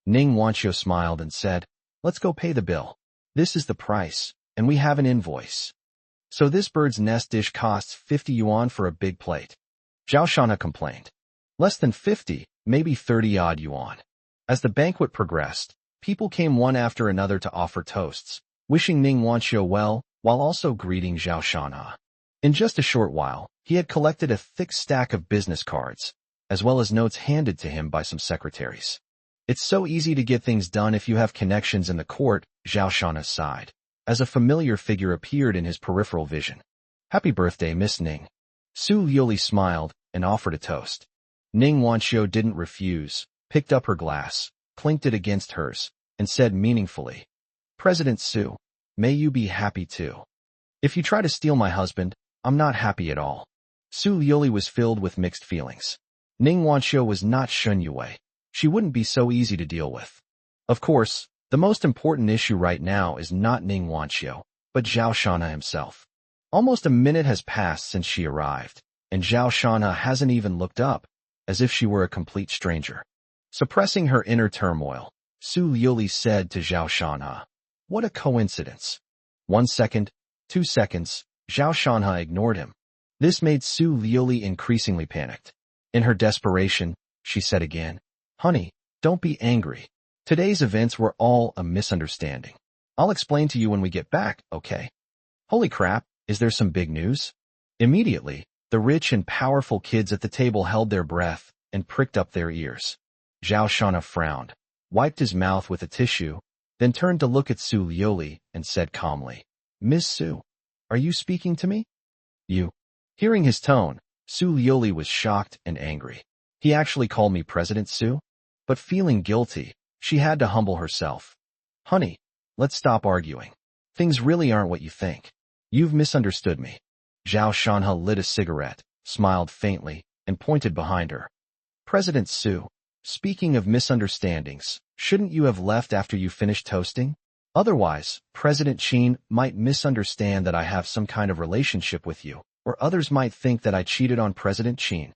Ning Wanxiu smiled and said, "Let's go pay the bill. This is the price, and we have an invoice." "So this bird's nest dish costs 50 yuan for a big plate?" Zhao Shanhe complained. "Less than 50, maybe 30-odd yuan." As the banquet progressed, people came one after another to offer toasts, wishing Ning Wanxiu well, while also greeting Zhao Shanhe. In just a short while, he had collected a thick stack of business cards, as well as notes handed to him by some secretaries. "It's so easy to get things done if you have connections in the court," Zhao Shanhe sighed, as a familiar figure appeared in his peripheral vision. "Happy birthday, Miss Ning." Su Liuli smiled and offered a toast. Ning Wanxiu didn't refuse, picked up her glass, clinked it against hers, and said meaningfully, "President Su, may you be happy too. If you try to steal my husband, I'm not happy at all." Su Liuli was filled with mixed feelings. Ning Wanxiu was not Shun Yue. She wouldn't be so easy to deal with. Of course, the most important issue right now is not Ning Wanxiu, but Zhao Shanhe himself. Almost a minute has passed since she arrived, and Zhao Shanhe hasn't even looked up, as if she were a complete stranger. Suppressing her inner turmoil, Su Liuli said to Zhao Shanhe, "What a coincidence." 1 second, 2 seconds, Zhao Shanhe ignored him. This made Su Liuli increasingly panicked. In her desperation, she said again, "Honey, don't be angry. Today's events were all a misunderstanding. I'll explain to you when we get back, okay?" "Holy crap, is there some big news?" Immediately, the rich and powerful kids at the table held their breath and pricked up their ears. Zhao Shanhe frowned, wiped his mouth with a tissue, then turned to look at Su Liuli and said calmly, "Miss Su, are you speaking to me?" "You." Hearing his tone, Su Liuli was shocked and angry. He actually called me President Su? But feeling guilty, she had to humble herself. "Honey, let's stop arguing. Things really aren't what you think. You've misunderstood me." Zhao Shanhe lit a cigarette, smiled faintly, and pointed behind her. "President Su, speaking of misunderstandings, shouldn't you have left after you finished toasting? Otherwise, President Qin might misunderstand that I have some kind of relationship with you, or others might think that I cheated on President Qin."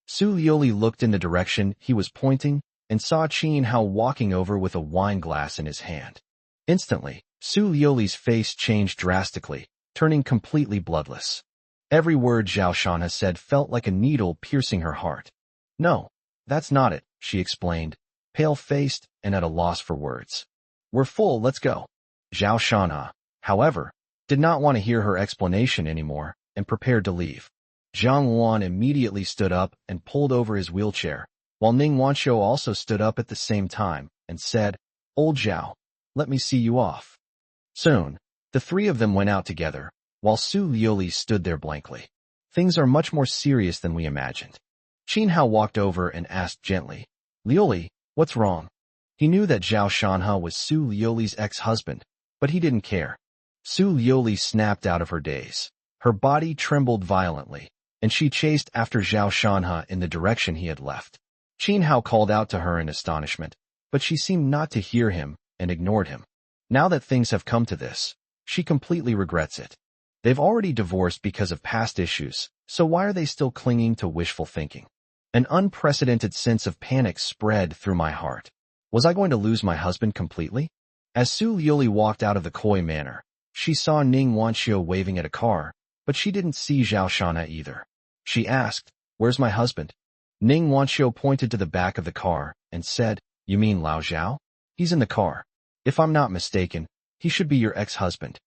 Su Liuli looked in the direction he was pointing, and saw Qin Hao walking over with a wine glass in his hand. Instantly, Su Liuli's face changed drastically, turning completely bloodless. Every word Zhao Shanha said felt like a needle piercing her heart. "No, that's not it," she explained, pale-faced and at a loss for words. "We're full, let's go." Zhao Shanha, however, did not want to hear her explanation anymore and prepared to leave. Zhang Wan immediately stood up and pulled over his wheelchair, while Ning Wanqiu also stood up at the same time and said, "Old Zhao, let me see you off." Soon, the three of them went out together, while Su Liuli stood there blankly. Things are much more serious than we imagined. Qin Hao walked over and asked gently, "Liuli, what's wrong?" He knew that Zhao Shanha was Su Liuli's ex-husband, but he didn't care. Su Liuli snapped out of her daze. Her body trembled violently, and she chased after Zhao Shanha in the direction he had left. Qin Hao called out to her in astonishment, but she seemed not to hear him and ignored him. Now that things have come to this, she completely regrets it. They've already divorced because of past issues, so why are they still clinging to wishful thinking? An unprecedented sense of panic spread through my heart. Was I going to lose my husband completely? As Su Liuli walked out of the Koi manor, she saw Ning Wanqiu waving at a car, but she didn't see Zhao Shanha either. She asked, "Where's my husband?" Ning Wanqiu pointed to the back of the car and said, "You mean Lao Zhao? He's in the car. If I'm not mistaken, he should be your ex-husband.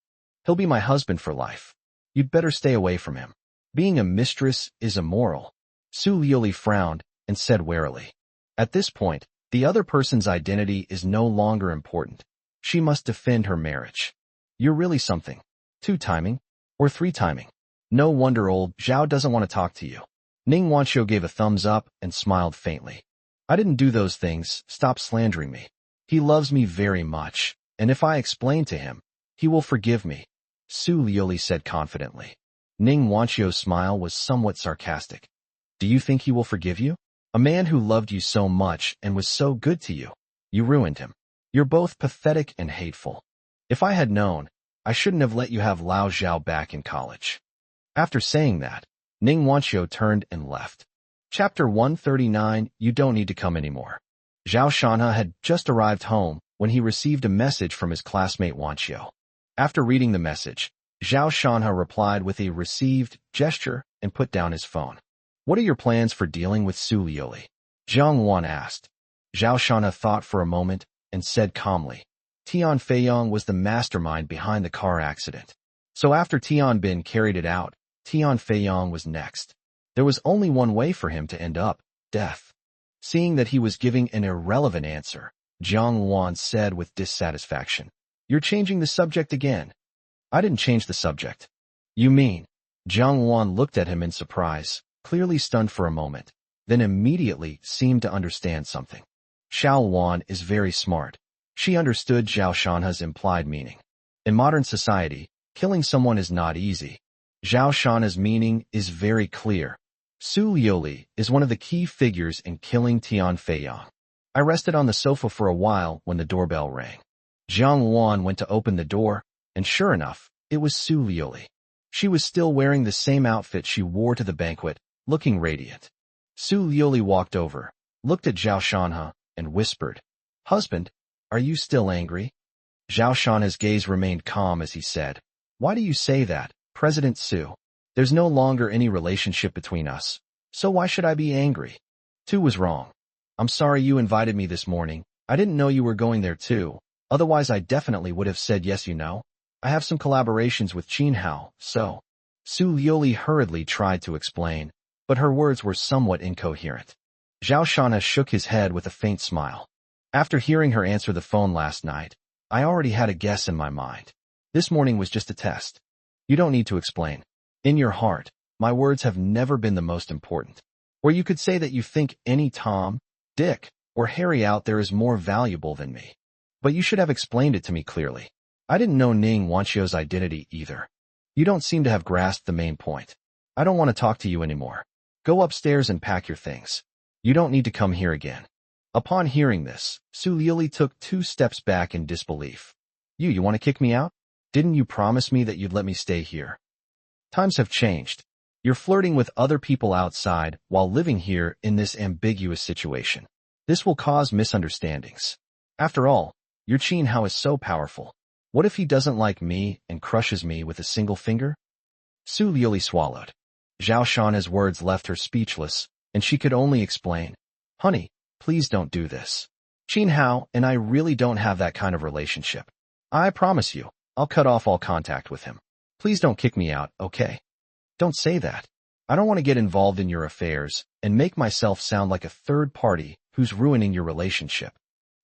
He'll be my husband for life. You'd better stay away from him. Being a mistress is immoral." Su Liuli frowned and said warily, "At this point, the other person's identity is no longer important. She must defend her marriage. You're really something. Two-timing, or three-timing. No wonder old Zhao doesn't want to talk to you." Ning Wanqiu gave a thumbs up and smiled faintly. "I didn't do those things, stop slandering me. He loves me very much, and if I explain to him, he will forgive me," Su Liuli said confidently. Ning Wanqiu's smile was somewhat sarcastic. "Do you think he will forgive you? A man who loved you so much and was so good to you. You ruined him. You're both pathetic and hateful. If I had known, I shouldn't have let you have Lao Zhao back in college." After saying that, Ning Wanqiu turned and left. Chapter 139, You Don't Need to Come Anymore. Zhao Shanha had just arrived home when he received a message from his classmate Wanqiu. After reading the message, Zhao Shanha replied with a received gesture and put down his phone. "What are your plans for dealing with Su Liuli?" Zhang Wan asked. Zhao Shanha thought for a moment and said calmly, "Tian Feiyong was the mastermind behind the car accident. So after Tian Bin carried it out, Tian Feiyong was next. There was only one way for him to end up, death." Seeing that he was giving an irrelevant answer, Zhang Wan said with dissatisfaction, "You're changing the subject again." "I didn't change the subject." "You mean?" Zhang Wan looked at him in surprise, clearly stunned for a moment, then immediately seemed to understand something. Xiao Wan is very smart. She understood Zhao Shanha's implied meaning. In modern society, killing someone is not easy. Zhao Shanha's meaning is very clear. Su Liuli is one of the key figures in killing Tian Feiyong. I rested on the sofa for a while when the doorbell rang. Zhang Wan went to open the door, and sure enough, it was Su Liuli. She was still wearing the same outfit she wore to the banquet, looking radiant. Su Liuli walked over, looked at Zhao Shanha, and whispered, "Husband, are you still angry?" Zhao Shanha's gaze remained calm as he said, "Why do you say that, President Su? There's no longer any relationship between us, so why should I be angry? Tu was wrong. I'm sorry you invited me this morning. I didn't know you were going there too, otherwise I definitely would have said yes you know. I have some collaborations with Qin Hao, so." Su Liuli hurriedly tried to explain, but her words were somewhat incoherent. Zhao Shanha shook his head with a faint smile. "After hearing her answer the phone last night, I already had a guess in my mind. This morning was just a test. You don't need to explain. In your heart, my words have never been the most important. Or you could say that you think any Tom, Dick, or Harry out there is more valuable than me. But you should have explained it to me clearly. I didn't know Ning Wanqiu's identity either. You don't seem to have grasped the main point. I don't want to talk to you anymore. Go upstairs and pack your things. You don't need to come here again." Upon hearing this, Su Liuli took 2 steps back in disbelief. You want to kick me out? Didn't you promise me that you'd let me stay here? Times have changed. You're flirting with other people outside while living here in this ambiguous situation. This will cause misunderstandings. After all, your Qin Hao is so powerful. What if he doesn't like me and crushes me with a single finger? Su Liuli swallowed. Zhao Shanha's words left her speechless, and she could only explain, "Honey, please don't do this. Qin Hao and I really don't have that kind of relationship. I promise you, I'll cut off all contact with him. Please don't kick me out, okay? Don't say that. I don't want to get involved in your affairs and make myself sound like a third party who's ruining your relationship."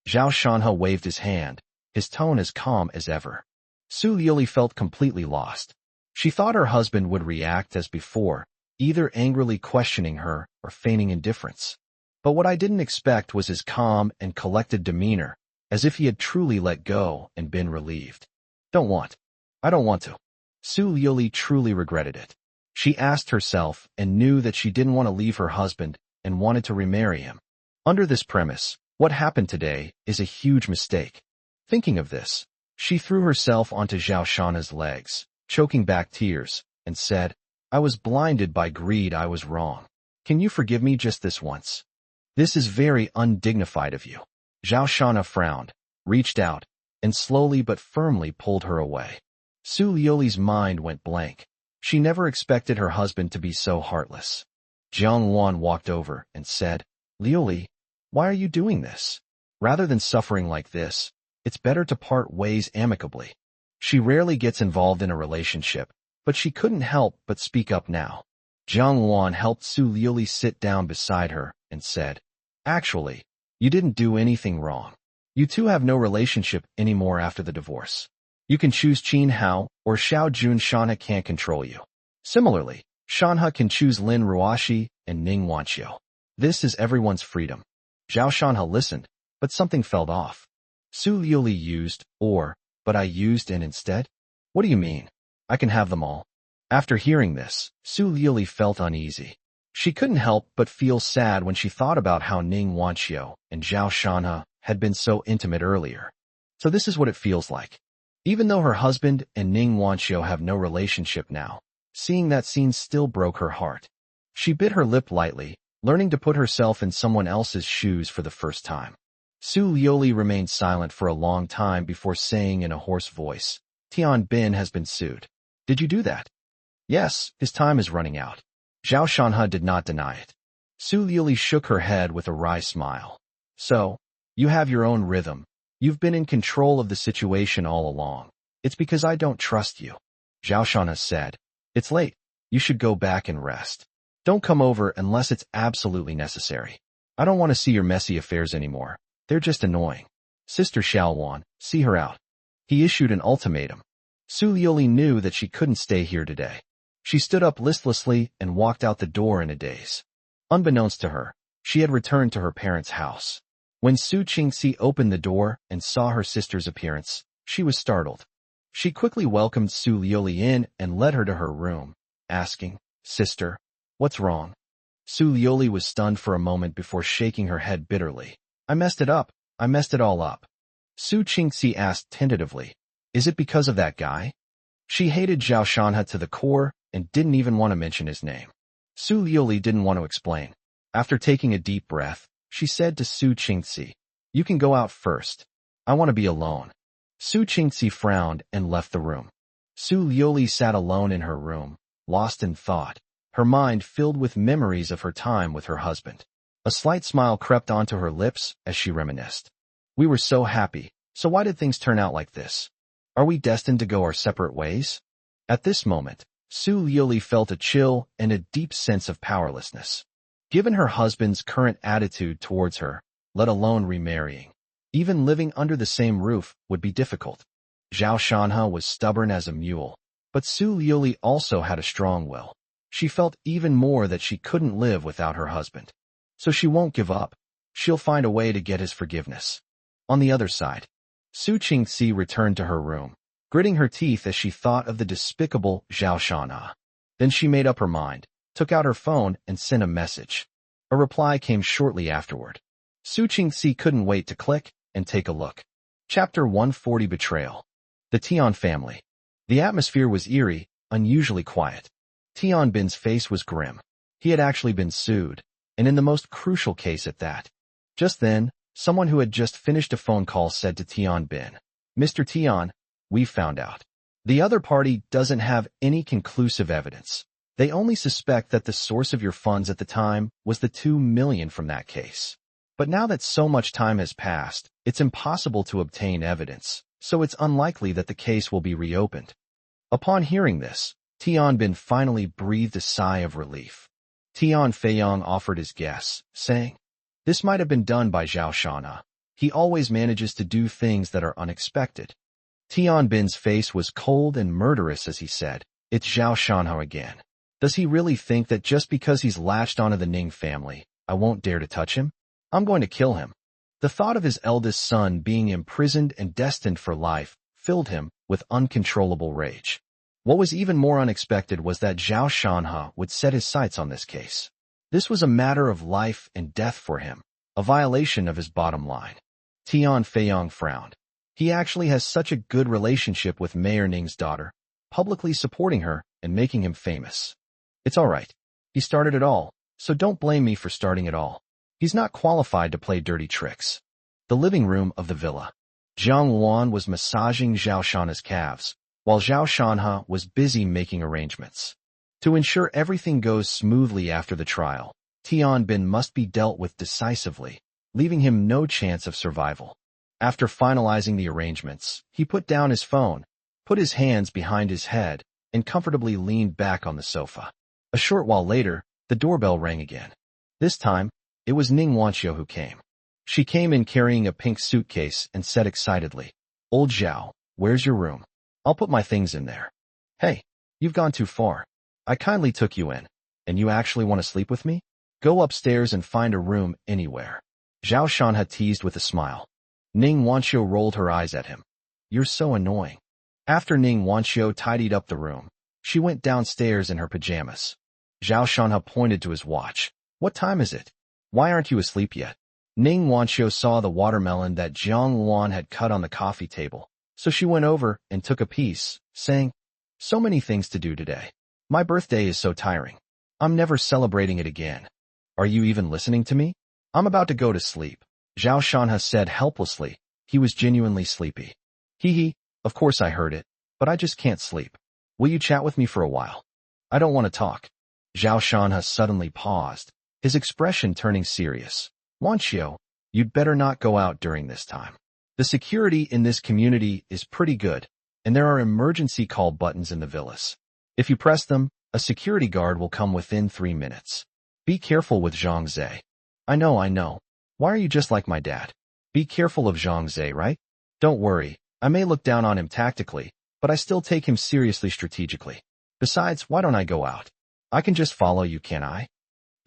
Zhao Shanha waved his hand, his tone as calm as ever. Su Liuli felt completely lost. She thought her husband would react as before, either angrily questioning her or feigning indifference. But what I didn't expect was his calm and collected demeanor, as if he had truly let go and been relieved. I don't want to. Su Liuli truly regretted it. She asked herself and knew that she didn't want to leave her husband and wanted to remarry him. Under this premise, what happened today is a huge mistake. Thinking of this, she threw herself onto Zhao Shanha's legs, choking back tears, and said, "I was blinded by greed. I was wrong. Can you forgive me just this once? This is very undignified of you." Zhao Shanha frowned, reached out, and slowly but firmly pulled her away. Su Liuli's mind went blank. She never expected her husband to be so heartless. Jiang Wan walked over and said, "Liuli, why are you doing this? Rather than suffering like this, it's better to part ways amicably." She rarely gets involved in a relationship, but she couldn't help but speak up now. Jiang Wan helped Su Liuli sit down beside her and said, "Actually, you didn't do anything wrong. You two have no relationship anymore after the divorce. You can choose Qin Hao or Xiao Jun. Shanha can't control you. Similarly, Shanha can choose Lin Ruoxi and Ning Wanqiu. This is everyone's freedom." Zhao Shanha listened, but something felt off. Su Liuli used, but I used and instead? What do you mean? I can have them all. After hearing this, Su Liuli felt uneasy. She couldn't help but feel sad when she thought about how Ning Wanqiu and Zhao Shanha had been so intimate earlier. So this is what it feels like. Even though her husband and Ning Wanqiu have no relationship now, seeing that scene still broke her heart. She bit her lip lightly, learning to put herself in someone else's shoes for the first time. Su Liuli remained silent for a long time before saying in a hoarse voice, "Tian Bin has been sued. Did you do that?" "Yes, his time is running out." Zhao Shanha did not deny it. Su Liuli shook her head with a wry smile. "So, you have your own rhythm. You've been in control of the situation all along. It's because I don't trust you." Zhao Shanha said, "It's late. You should go back and rest. Don't come over unless it's absolutely necessary. I don't want to see your messy affairs anymore. They're just annoying. Sister Xiaowan, see her out." He issued an ultimatum. Su Liuli knew that she couldn't stay here today. She stood up listlessly and walked out the door in a daze. Unbeknownst to her, she had returned to her parents' house. When Su Qingxi opened the door and saw her sister's appearance, she was startled. She quickly welcomed Su Liuli in and led her to her room, asking, "Sister, what's wrong?" Su Liuli was stunned for a moment before shaking her head bitterly. "I messed it up. I messed it all up." Su Qingxi asked tentatively, "Is it because of that guy?" She hated Zhao Shanha to the core and didn't even want to mention his name. Su Liuli didn't want to explain. After taking a deep breath, she said to Su Qingxi, "You can go out first. I want to be alone." Su Qingxi frowned and left the room. Su Liuli sat alone in her room, lost in thought, her mind filled with memories of her time with her husband. A slight smile crept onto her lips as she reminisced. "We were so happy, so why did things turn out like this? Are we destined to go our separate ways?" At this moment, Su Liuli felt a chill and a deep sense of powerlessness. Given her husband's current attitude towards her, let alone remarrying, even living under the same roof would be difficult. Zhao Shanha was stubborn as a mule, but Su Liuli also had a strong will. She felt even more that she couldn't live without her husband. So she won't give up. She'll find a way to get his forgiveness. On the other side, Su Qingxi returned to her room, gritting her teeth as she thought of the despicable Zhao Shanha. Then she made up her mind, took out her phone and sent a message. A reply came shortly afterward. Su Qingxi couldn't wait to click and take a look. Chapter 140 Betrayal. The Tian family. The atmosphere was eerie, unusually quiet. Tian Bin's face was grim. He had actually been sued, and in the most crucial case at that. Just then, someone who had just finished a phone call said to Tian Bin, "Mr. Tian, we've found out. The other party doesn't have any conclusive evidence. They only suspect that the source of your funds at the time was the 2 million from that case. But now that so much time has passed, it's impossible to obtain evidence, so it's unlikely that the case will be reopened." Upon hearing this, Tian Bin finally breathed a sigh of relief. Tian Feiyong offered his guess, saying, "This might have been done by Zhao Shanha. He always manages to do things that are unexpected." Tian Bin's face was cold and murderous as he said, "It's Zhao Shanha again. Does he really think that just because he's latched onto the Ning family, I won't dare to touch him? I'm going to kill him." The thought of his eldest son being imprisoned and destined for life filled him with uncontrollable rage. What was even more unexpected was that Zhao Shanha would set his sights on this case. This was a matter of life and death for him, a violation of his bottom line. Tian Feiyong frowned. He actually has such a good relationship with Mayor Ning's daughter, publicly supporting her and making him famous. It's all right. He started it all, so don't blame me for starting it all. He's not qualified to play dirty tricks. The living room of the villa. Jiang Luan was massaging Zhao Shanha's calves, while Zhao Shanha was busy making arrangements. To ensure everything goes smoothly after the trial, Tian Bin must be dealt with decisively, leaving him no chance of survival. After finalizing the arrangements, he put down his phone, put his hands behind his head, and comfortably leaned back on the sofa. A short while later, the doorbell rang again. This time, it was Ning Wanqiu who came. She came in carrying a pink suitcase and said excitedly, "Old Zhao, where's your room? I'll put my things in there." "Hey, you've gone too far. I kindly took you in, and you actually want to sleep with me? Go upstairs and find a room anywhere." Zhao Shanha teased with a smile. Ning Wanqiu rolled her eyes at him. "You're so annoying." After Ning Wanqiu tidied up the room, she went downstairs in her pajamas. Zhao Shanha pointed to his watch. "What time is it? Why aren't you asleep yet?" Ning Wanqiu saw the watermelon that Jiang Luan had cut on the coffee table, so she went over and took a piece, saying, "So many things to do today. My birthday is so tiring. I'm never celebrating it again. Are you even listening to me? I'm about to go to sleep." Zhao Shanha said helplessly. He was genuinely sleepy. Hee, of course I heard it, but I just can't sleep. Will you chat with me for a while? I don't want to talk." Zhao Shanha suddenly paused, his expression turning serious. "Wanqiu, you'd better not go out during this time. The security in this community is pretty good, and there are emergency call buttons in the villas. If you press them, a security guard will come within 3 minutes. Be careful with Zhang Zhe." I know. Why are you just like my dad? Be careful of Zhang Zhe, right? Don't worry, I may look down on him tactically, but I still take him seriously strategically. Besides, why don't I go out? I can just follow you, can't I?"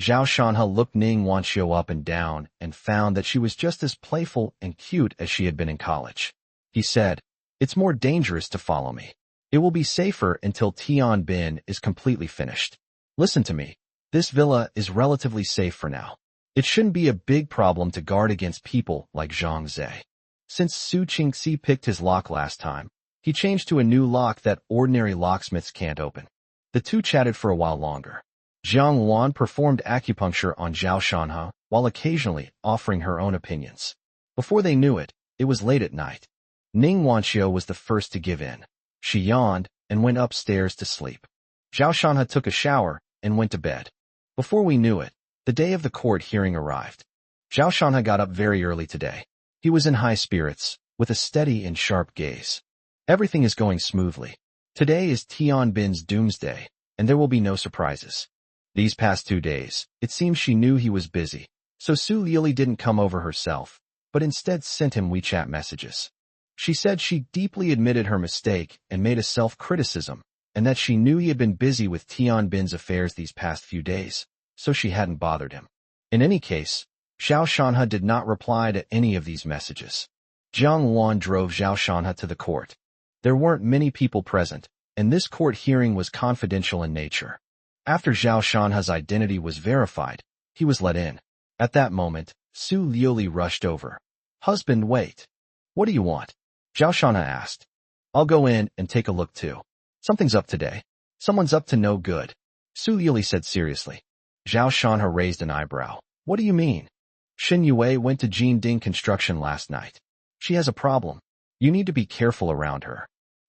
Zhao Shanha looked Ning Wanqiu up and down and found that she was just as playful and cute as she had been in college. He said, "It's more dangerous to follow me. It will be safer until Tian Bin is completely finished. Listen to me. This villa is relatively safe for now. It shouldn't be a big problem to guard against people like Zhang Zhe. Since Su Qingxi picked his lock last time, he changed to a new lock that ordinary locksmiths can't open." The two chatted for a while longer. Jiang Luan performed acupuncture on Zhao Shanha, while occasionally offering her own opinions. Before they knew it, it was late at night. Ning Wanqiu was the first to give in. She yawned and went upstairs to sleep. Zhao Shanha took a shower and went to bed. Before we knew it, the day of the court hearing arrived. Zhao Shanha got up very early today. He was in high spirits, with a steady and sharp gaze. Everything is going smoothly. Today is Tian Bin's doomsday, and there will be no surprises. These past 2 days, it seems she knew he was busy, so Su Lili didn't come over herself, but instead sent him WeChat messages. She said she deeply admitted her mistake and made a self-criticism, and that she knew he had been busy with Tian Bin's affairs these past few days, so she hadn't bothered him. In any case, Zhao Shanha did not reply to any of these messages. Jiang Luan drove Zhao Shanha to the court. There weren't many people present, and this court hearing was confidential in nature. After Zhao Shanha's identity was verified, he was let in. At that moment, Su Liuli rushed over. "Husband, wait. What do you want?" Zhao Shanha asked. "I'll go in and take a look too. Something's up today. Someone's up to no good," Su Liuli said seriously. Zhao Shanha raised an eyebrow. "What do you mean?" Shin Yue went to Jinding Construction last night. She has a problem. You need to be careful around her.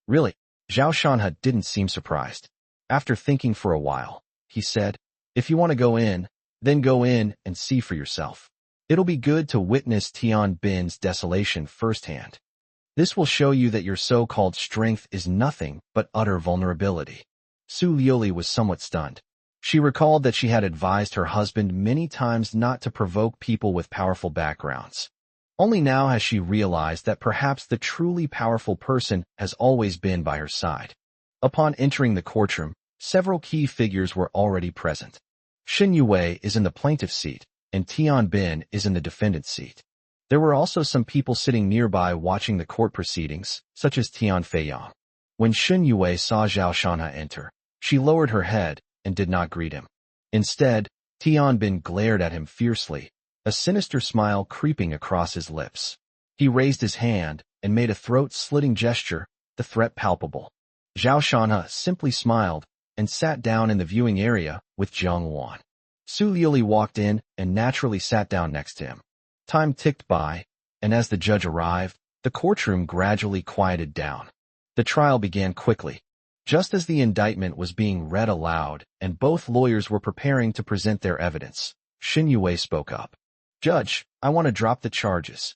Really? Zhao Shanhe didn't seem surprised. After thinking for a while, he said, if you want to go in, then go in and see for yourself. It'll be good to witness Tian Bin's desolation firsthand. This will show you that your so-called strength is nothing but utter vulnerability. Su Liuli was somewhat stunned. She recalled that she had advised her husband many times not to provoke people with powerful backgrounds. Only now has she realized that perhaps the truly powerful person has always been by her side. Upon entering the courtroom, several key figures were already present. Shin Yue is in the plaintiff's seat, and Tian Bin is in the defendant's seat. There were also some people sitting nearby watching the court proceedings, such as Tian Feiyang. When Shin Yue saw Zhao Shanhe enter, she lowered her head and did not greet him. Instead, Tian Bin glared at him fiercely, a sinister smile creeping across his lips. He raised his hand and made a throat-slitting gesture, the threat palpable. Zhao Shanhe simply smiled and sat down in the viewing area with Jiang Wan. Su Liuli walked in and naturally sat down next to him. Time ticked by, and as the judge arrived, the courtroom gradually quieted down. The trial began quickly. Just as the indictment was being read aloud and both lawyers were preparing to present their evidence, Shin Yue spoke up. Judge, I want to drop the charges.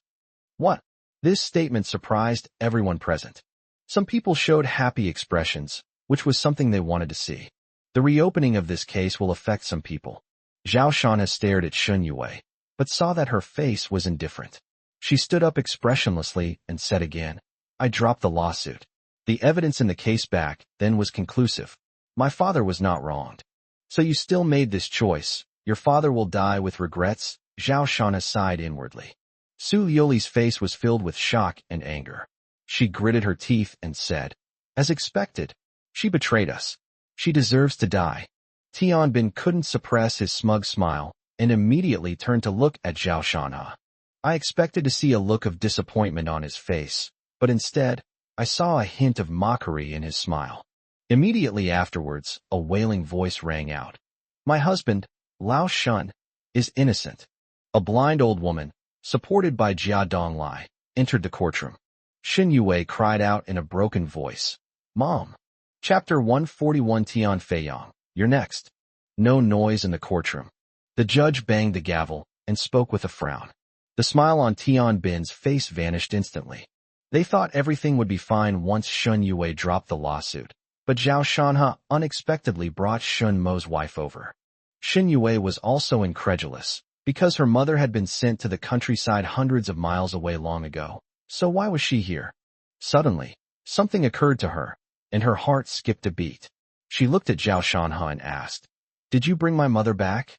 What? This statement surprised everyone present. Some people showed happy expressions, which was something they wanted to see. The reopening of this case will affect some people. Zhao Shanhe stared at Shin Yue, but saw that her face was indifferent. She stood up expressionlessly and said again, I dropped the lawsuit. The evidence in the case back then was conclusive. My father was not wronged. So you still made this choice. Your father will die with regrets. Zhao Shanhe sighed inwardly. Su Liuli's face was filled with shock and anger. She gritted her teeth and said, as expected, she betrayed us. She deserves to die. Tian Bin couldn't suppress his smug smile and immediately turned to look at Zhao Shanhe. I expected to see a look of disappointment on his face, but instead, I saw a hint of mockery in his smile. Immediately afterwards, a wailing voice rang out. My husband, Lao Shun, is innocent. A blind old woman, supported by Jia Donglai, entered the courtroom. Shin Yue cried out in a broken voice. Mom. Chapter 141 Tian Feiyang, you're next. No noise in the courtroom. The judge banged the gavel and spoke with a frown. The smile on Tian Bin's face vanished instantly. They thought everything would be fine once Shun Yue dropped the lawsuit, but Zhao Shanhe unexpectedly brought Shun Mo's wife over. Shin Yue was also incredulous, because her mother had been sent to the countryside hundreds of miles away long ago. So why was she here? Suddenly, something occurred to her, and her heart skipped a beat. She looked at Zhao Shanhe and asked, Did you bring my mother back?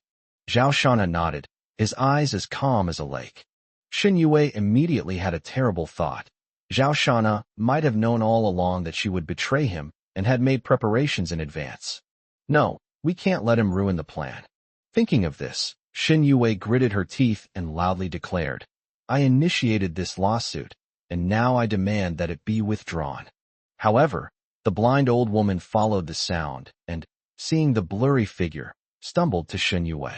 Zhao Shanhe nodded, his eyes as calm as a lake. Shin Yue immediately had a terrible thought. Zhao Shanhe might have known all along that she would betray him and had made preparations in advance. No, we can't let him ruin the plan. Thinking of this, Shin Yue gritted her teeth and loudly declared, I initiated this lawsuit, and now I demand that it be withdrawn. However, the blind old woman followed the sound and, seeing the blurry figure, stumbled to Shin Yue.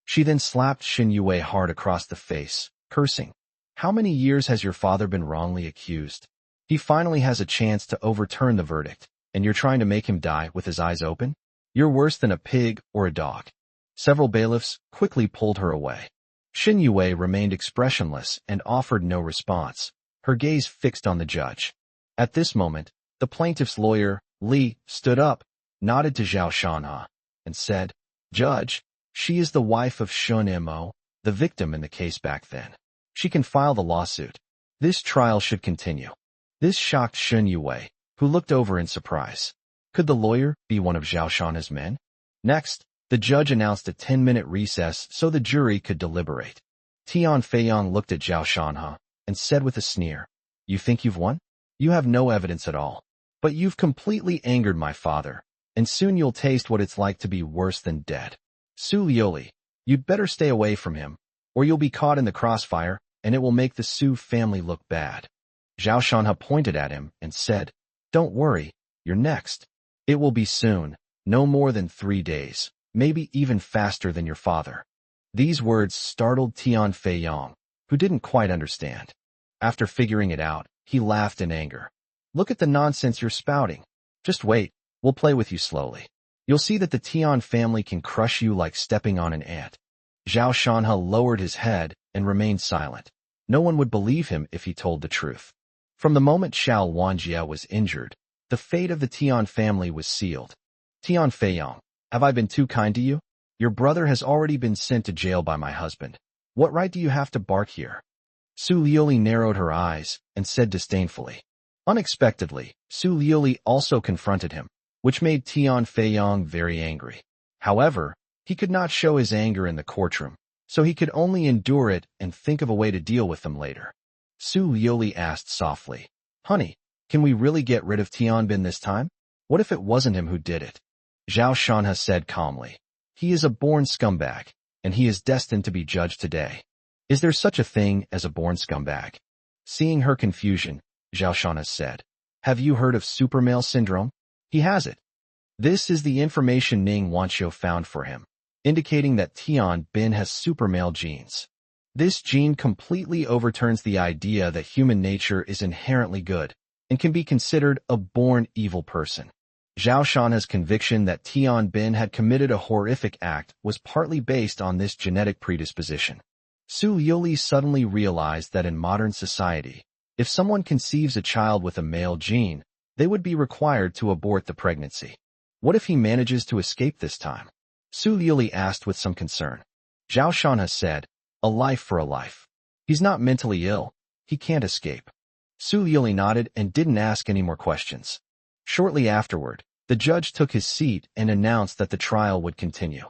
She then slapped Shin Yue hard across the face, cursing. How many years has your father been wrongly accused? He finally has a chance to overturn the verdict, and you're trying to make him die with his eyes open? You're worse than a pig or a dog. Several bailiffs quickly pulled her away. Shin Yue remained expressionless and offered no response, her gaze fixed on the judge. At this moment, the plaintiff's lawyer, Li, stood up, nodded to Zhao Shanhe, and said, Judge, she is the wife of Shun Mo, the victim in the case back then. She can file the lawsuit. This trial should continue. This shocked Shin Yue, who looked over in surprise. Could the lawyer be one of Zhao Shanhe's men? Next, the judge announced a 10-minute recess so the jury could deliberate. Tian Feiyang looked at Zhao Shanhe and said with a sneer, You think you've won? You have no evidence at all. But you've completely angered my father, and soon you'll taste what it's like to be worse than dead. Su Liuli, you'd better stay away from him, or you'll be caught in the crossfire, and it will make the Su family look bad. Zhao Shanhe pointed at him and said, Don't worry, you're next. It will be soon, no more than 3 days, maybe even faster than your father. These words startled Tian Fei-yong, who didn't quite understand. After figuring it out, he laughed in anger. Look at the nonsense you're spouting. Just wait, we'll play with you slowly. You'll see that the Tian family can crush you like stepping on an ant. Zhao Shanhe lowered his head and remained silent. No one would believe him if he told the truth. From the moment Xiao Wanjie was injured, the fate of the Tian family was sealed. Tian Fei-yong, have I been too kind to you? Your brother has already been sent to jail by my husband. What right do you have to bark here? Su Liuli narrowed her eyes and said disdainfully. Unexpectedly, Su Liuli also confronted him, which made Tian Fei-yong very angry. However, he could not show his anger in the courtroom, so he could only endure it and think of a way to deal with them later. Su Liuli asked softly, Honey, can we really get rid of Tianbin this time? What if it wasn't him who did it? Zhao Shanhe said calmly. He is a born scumbag, and he is destined to be judged today. Is there such a thing as a born scumbag? Seeing her confusion, Zhao Shanhe said, Have you heard of supermale syndrome? He has it. This is the information Ning Wanqiu found for him, indicating that Tian Bin has supermale genes. This gene completely overturns the idea that human nature is inherently good and can be considered a born evil person. Zhao Shanhe's conviction that Tian Bin had committed a horrific act was partly based on this genetic predisposition. Su Liuli suddenly realized that in modern society, if someone conceives a child with a male gene, they would be required to abort the pregnancy. What if he manages to escape this time? Su Liuli asked with some concern. Zhao Shanhe said, A life for a life. He's not mentally ill. He can't escape. Su Liuli nodded and didn't ask any more questions. Shortly afterward, the judge took his seat and announced that the trial would continue.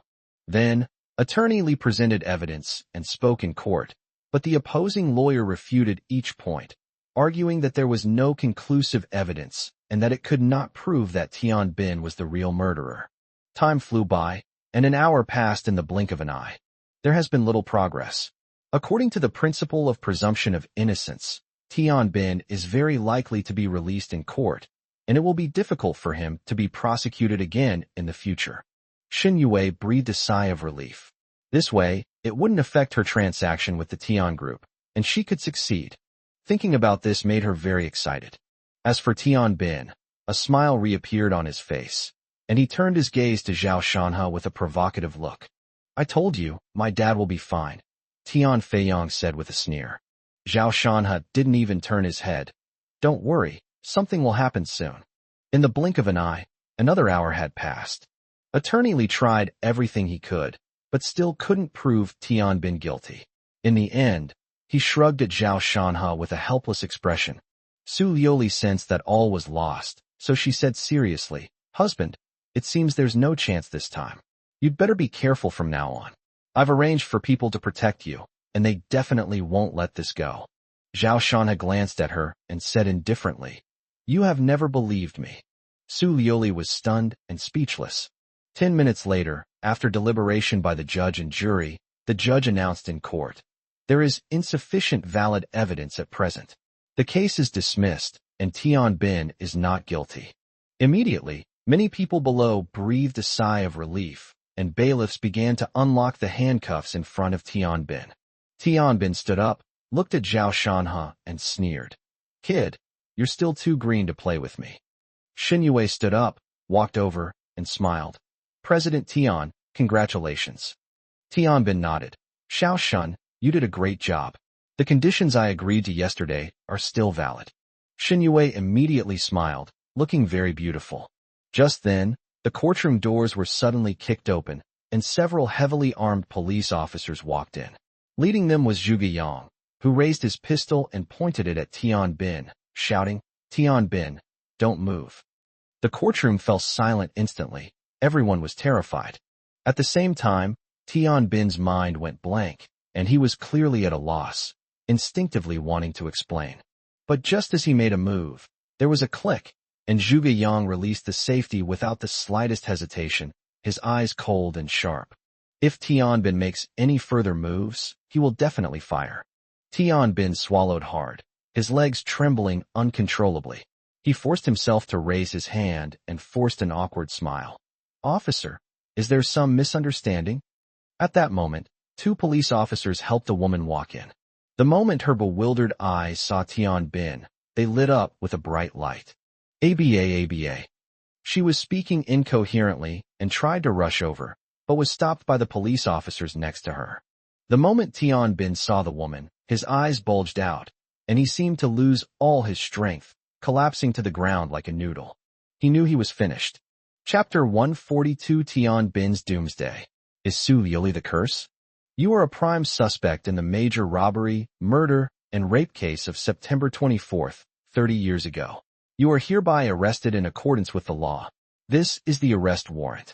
Then, Attorney Li presented evidence and spoke in court, but the opposing lawyer refuted each point, arguing that there was no conclusive evidence and that it could not prove that Tian Bin was the real murderer. Time flew by, and an hour passed in the blink of an eye. There has been little progress. According to the principle of presumption of innocence, Tian Bin is very likely to be released in court, and it will be difficult for him to be prosecuted again in the future. Xin Yue breathed a sigh of relief. This way, it wouldn't affect her transaction with the Tian group, and she could succeed. Thinking about this made her very excited. As for Tian Bin, a smile reappeared on his face, and he turned his gaze to Zhao Shanhe with a provocative look. I told you, my dad will be fine, Tian Fei-yong said with a sneer. Zhao Shanhe didn't even turn his head. Don't worry, something will happen soon. In the blink of an eye, another hour had passed. Attorney Li tried everything he could, but still couldn't prove Tian Bin guilty. In the end, he shrugged at Zhao Shanhe with a helpless expression. Su Liuli sensed that all was lost, so she said seriously, Husband, it seems there's no chance this time. You'd better be careful from now on. I've arranged for people to protect you, and they definitely won't let this go. Zhao Shanhe glanced at her and said indifferently, You have never believed me. Su Liuli was stunned and speechless. 10 minutes later, after deliberation by the judge and jury, the judge announced in court, There is insufficient valid evidence at present. The case is dismissed, and Tian Bin is not guilty. Immediately, many people below breathed a sigh of relief, and bailiffs began to unlock the handcuffs in front of Tian Bin. Tian Bin stood up, looked at Zhao Shanhe, and sneered. Kid, you're still too green to play with me. Xin Yue stood up, walked over, and smiled. President Tian, congratulations. Tian Bin nodded. Xiao Shun, you did a great job. The conditions I agreed to yesterday are still valid. Xin Yue immediately smiled, looking very beautiful. Just then, the courtroom doors were suddenly kicked open, and several heavily armed police officers walked in. Leading them was Zhuge Yang, who raised his pistol and pointed it at Tian Bin, shouting, Tian Bin, don't move. The courtroom fell silent instantly. Everyone was terrified. At the same time, Tian Bin's mind went blank, and he was clearly at a loss, instinctively wanting to explain. But just as he made a move, there was a click, and Zhuge Yang released the safety without the slightest hesitation, his eyes cold and sharp. If Tian Bin makes any further moves, he will definitely fire. Tian Bin swallowed hard, his legs trembling uncontrollably. He forced himself to raise his hand and forced an awkward smile. Officer, is there some misunderstanding? At that moment, Two police officers helped the woman walk in. The moment her bewildered eyes saw Tian Bin, they lit up with a bright light. ABA. She was speaking incoherently and tried to rush over, but was stopped by the police officers next to her. The moment Tian Bin saw the woman, his eyes bulged out, and he seemed to lose all his strength, collapsing to the ground like a noodle. He knew he was finished. Chapter 142 Tian Bin's Doomsday. Is Su Liuli the curse? You are a prime suspect in the major robbery, murder, and rape case of September 24th, 30 years ago. You are hereby arrested in accordance with the law. This is the arrest warrant.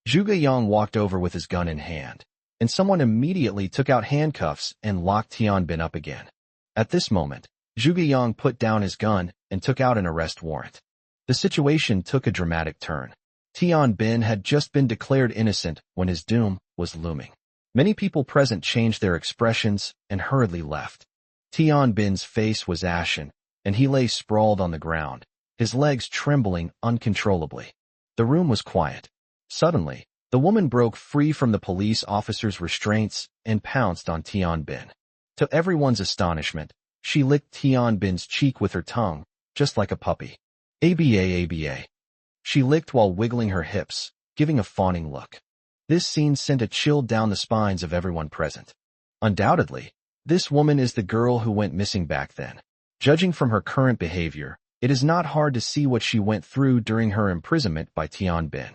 Zhuge Yang walked over with his gun in hand, and someone immediately took out handcuffs and locked Tian Bin up again. At this moment, Zhuge Yang put down his gun and took out an arrest warrant. The situation took a dramatic turn. Tian Bin had just been declared innocent when his doom was looming. Many people present changed their expressions and hurriedly left. Tian Bin's face was ashen, and he lay sprawled on the ground, his legs trembling uncontrollably. The room was quiet. Suddenly, the woman broke free from the police officer's restraints and pounced on Tian Bin. To everyone's astonishment, she licked Tian Bin's cheek with her tongue, just like a puppy. ABA. She licked while wiggling her hips, giving a fawning look. This scene sent a chill down the spines of everyone present. Undoubtedly, this woman is the girl who went missing back then. Judging from her current behavior, it is not hard to see what she went through during her imprisonment by Tian Bin.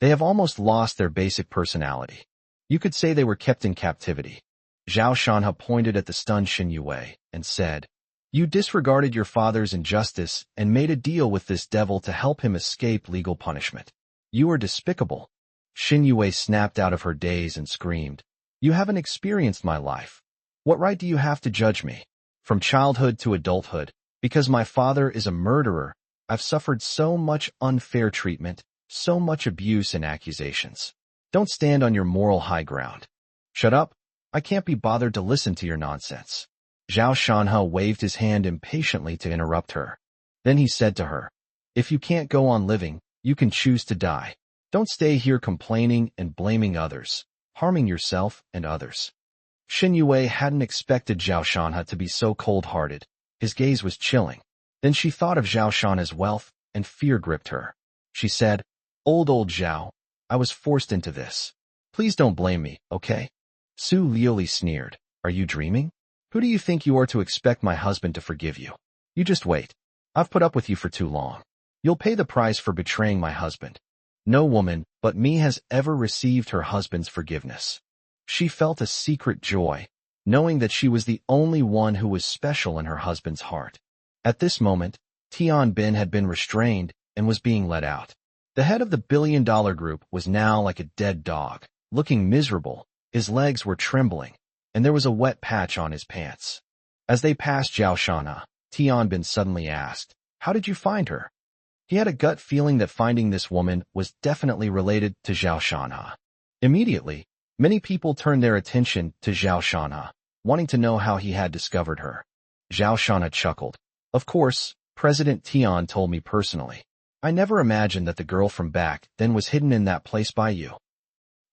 They have almost lost their basic personality. You could say they were kept in captivity. Zhao Shanhe pointed at the stunned Xin Yue and said, "You disregarded your father's injustice and made a deal with this devil to help him escape legal punishment. You are despicable." Xin Yue snapped out of her daze and screamed, "You haven't experienced my life. What right do you have to judge me? From childhood to adulthood, because my father is a murderer, I've suffered so much unfair treatment, so much abuse and accusations. Don't stand on your moral high ground. Shut up. I can't be bothered to listen to your nonsense." Zhao Shanhe waved his hand impatiently to interrupt her. Then he said to her, "If you can't go on living, you can choose to die. Don't stay here complaining and blaming others, harming yourself and others." Xin Yue hadn't expected Zhao Shanhe to be so cold-hearted. His gaze was chilling. Then she thought of Zhao Shanhe's wealth, and fear gripped her. She said, Old Zhao, I was forced into this. Please don't blame me, okay?" Su Liuli sneered. "Are you dreaming? Who do you think you are to expect my husband to forgive you? You just wait. I've put up with you for too long. You'll pay the price for betraying my husband. No woman but me has ever received her husband's forgiveness." She felt a secret joy, knowing that she was the only one who was special in her husband's heart. At this moment, Tian Bin had been restrained and was being let out. The head of the billion-dollar group was now like a dead dog, looking miserable. His legs were trembling, and there was a wet patch on his pants. As they passed Zhao Shanhe, Tian Bin suddenly asked, "How did you find her?" He had a gut feeling that finding this woman was definitely related to Zhao Shanhe. Immediately, many people turned their attention to Zhao Shanhe, wanting to know how he had discovered her. Zhao Shanhe chuckled. "Of course, President Tian told me personally. I never imagined that the girl from back then was hidden in that place by you."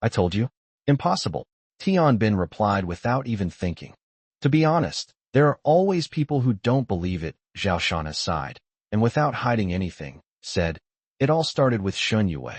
"I told you." "Impossible," Tian Bin replied without even thinking. "To be honest, there are always people who don't believe it," Zhao Shanhe sighed, and without hiding anything, said, "It all started with Xin Yue.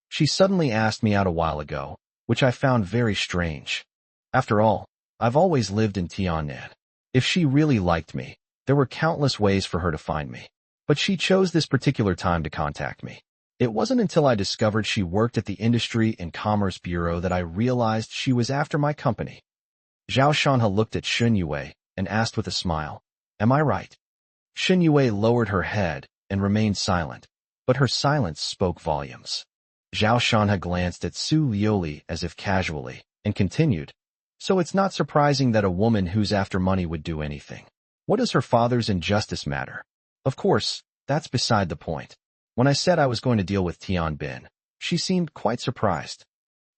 She suddenly asked me out a while ago, which I found very strange. After all, I've always lived in Tiannan. If she really liked me, there were countless ways for her to find me. But she chose this particular time to contact me. It wasn't until I discovered she worked at the Industry and Commerce Bureau that I realized she was after my company." Zhao Shanhe looked at Xin Yue and asked with a smile, "Am I right?" Xin Yue lowered her head and remained silent, but her silence spoke volumes. Zhao Shanhe glanced at Su Liuli as if casually, and continued, "So it's not surprising that a woman who's after money would do anything. What does her father's injustice matter? Of course, that's beside the point. When I said I was going to deal with Tian Bin, she seemed quite surprised.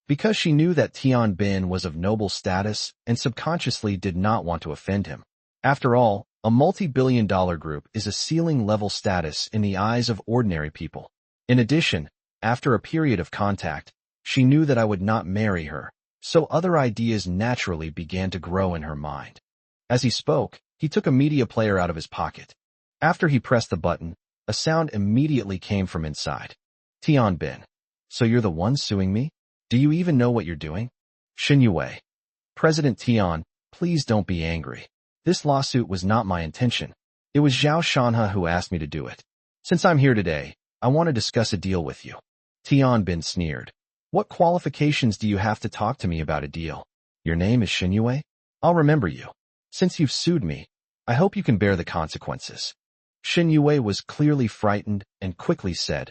Because she knew that Tian Bin was of noble status and subconsciously did not want to offend him. After all, a multi-billion-dollar group is a ceiling-level status in the eyes of ordinary people. In addition, after a period of contact, she knew that I would not marry her, So other ideas naturally began to grow in her mind. As he spoke, he took a media player out of his pocket. After he pressed the button, a sound immediately came from inside. Tian Bin. So you're the one suing me? Do you even know what you're doing? Xin Yue. President Tian, please don't be angry. This lawsuit was not my intention. It was Zhao Shanhe who asked me to do it. Since I'm here today, I want to discuss a deal with you. Tian Bin sneered. What qualifications do you have to talk to me about a deal? Your name is Xin Yue? I'll remember you. Since you've sued me, I hope you can bear the consequences. Xin Yue was clearly frightened and quickly said,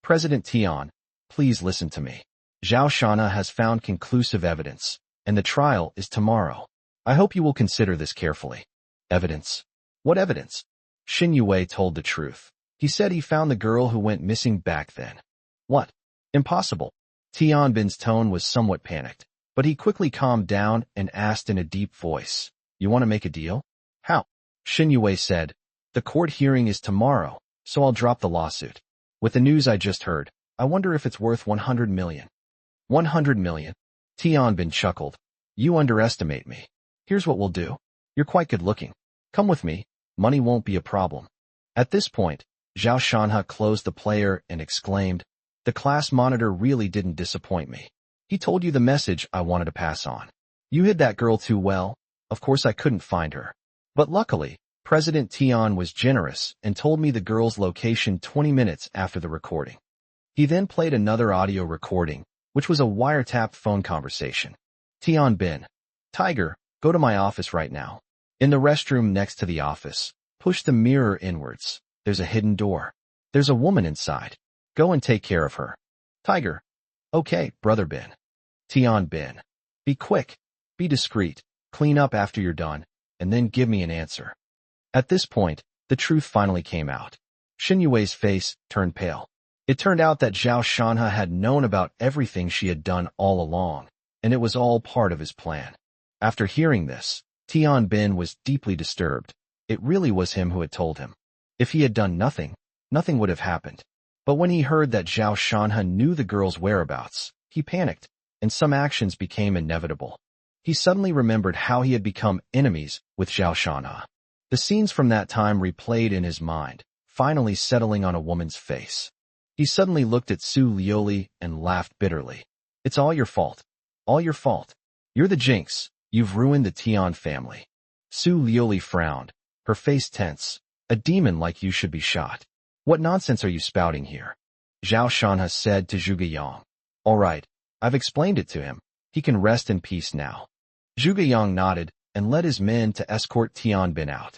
President Tian, please listen to me. Zhao Shanhe has found conclusive evidence, and the trial is tomorrow. I hope you will consider this carefully. Evidence? What evidence? Xin Yue told the truth. He said he found the girl who went missing back then. What? Impossible. Tian Bin's tone was somewhat panicked, but he quickly calmed down and asked in a deep voice, You want to make a deal? How? Xin Yue said, The court hearing is tomorrow, so I'll drop the lawsuit. With the news I just heard, I wonder if it's worth 100 million. 100 million? Tian Bin chuckled. You underestimate me. Here's what we'll do. You're quite good looking. Come with me. Money won't be a problem. At this point, Zhao Shanhe closed the player and exclaimed, The class monitor really didn't disappoint me. He told you the message I wanted to pass on. You hid that girl too well. Of course I couldn't find her. But luckily, President Tian was generous and told me the girl's location 20 minutes after the recording. He then played another audio recording, which was a wiretapped phone conversation. Tian Bin. Tiger, go to my office right now. In the restroom next to the office, push the mirror inwards. There's a hidden door. There's a woman inside. Go and take care of her. Tiger. Okay, Brother Bin. Tian Bin. Be quick. Be discreet. Clean up after you're done, and then give me an answer. At this point, the truth finally came out. Xin Yue's face turned pale. It turned out that Zhao Shanhe had known about everything she had done all along, and it was all part of his plan. After hearing this, Tian Bin was deeply disturbed. It really was him who had told him. If he had done nothing, nothing would have happened. But when he heard that Zhao Shanhe knew the girl's whereabouts, he panicked, and some actions became inevitable. He suddenly remembered how he had become enemies with Zhao Shanhe. The scenes from that time replayed in his mind, finally settling on a woman's face. He suddenly looked at Su Lioli and laughed bitterly. It's all your fault. All your fault. You're the jinx. You've ruined the Tian family. Su Lioli frowned, her face tense. A demon like you should be shot. What nonsense are you spouting here? Zhao Shanhe said to Zhuge Yang. All right, I've explained it to him. He can rest in peace now. Zhuge Yang nodded and led his men to escort Tian Bin out.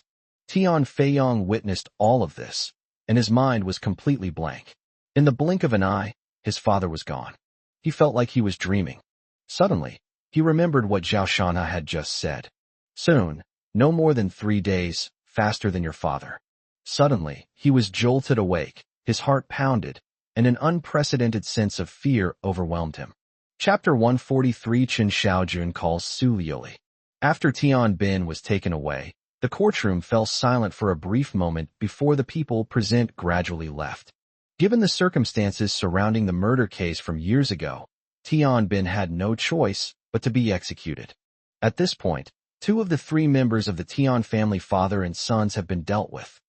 Tian Feiyong witnessed all of this, and his mind was completely blank. In the blink of an eye, his father was gone. He felt like he was dreaming. Suddenly, he remembered what Zhao Shanhe had just said. Soon, no more than 3 days, faster than your father. Suddenly, he was jolted awake, his heart pounded, and an unprecedented sense of fear overwhelmed him. Chapter 143 Chen Xiaojun calls Su Lioli. After Tian Bin was taken away, the courtroom fell silent for a brief moment before the people present gradually left. Given the circumstances surrounding the murder case from years ago, Tian Bin had no choice but to be executed. At this point, 2 of the 3 members of the Tian family, father and sons, have been dealt with.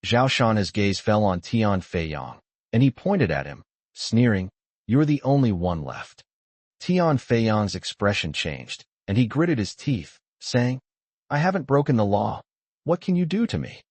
Zhao Shanhe's gaze fell on Tian Feiyong, and he pointed at him, sneering, You're the only one left. Tian Feiyong's expression changed, and he gritted his teeth, saying, I haven't broken the law. What can you do to me?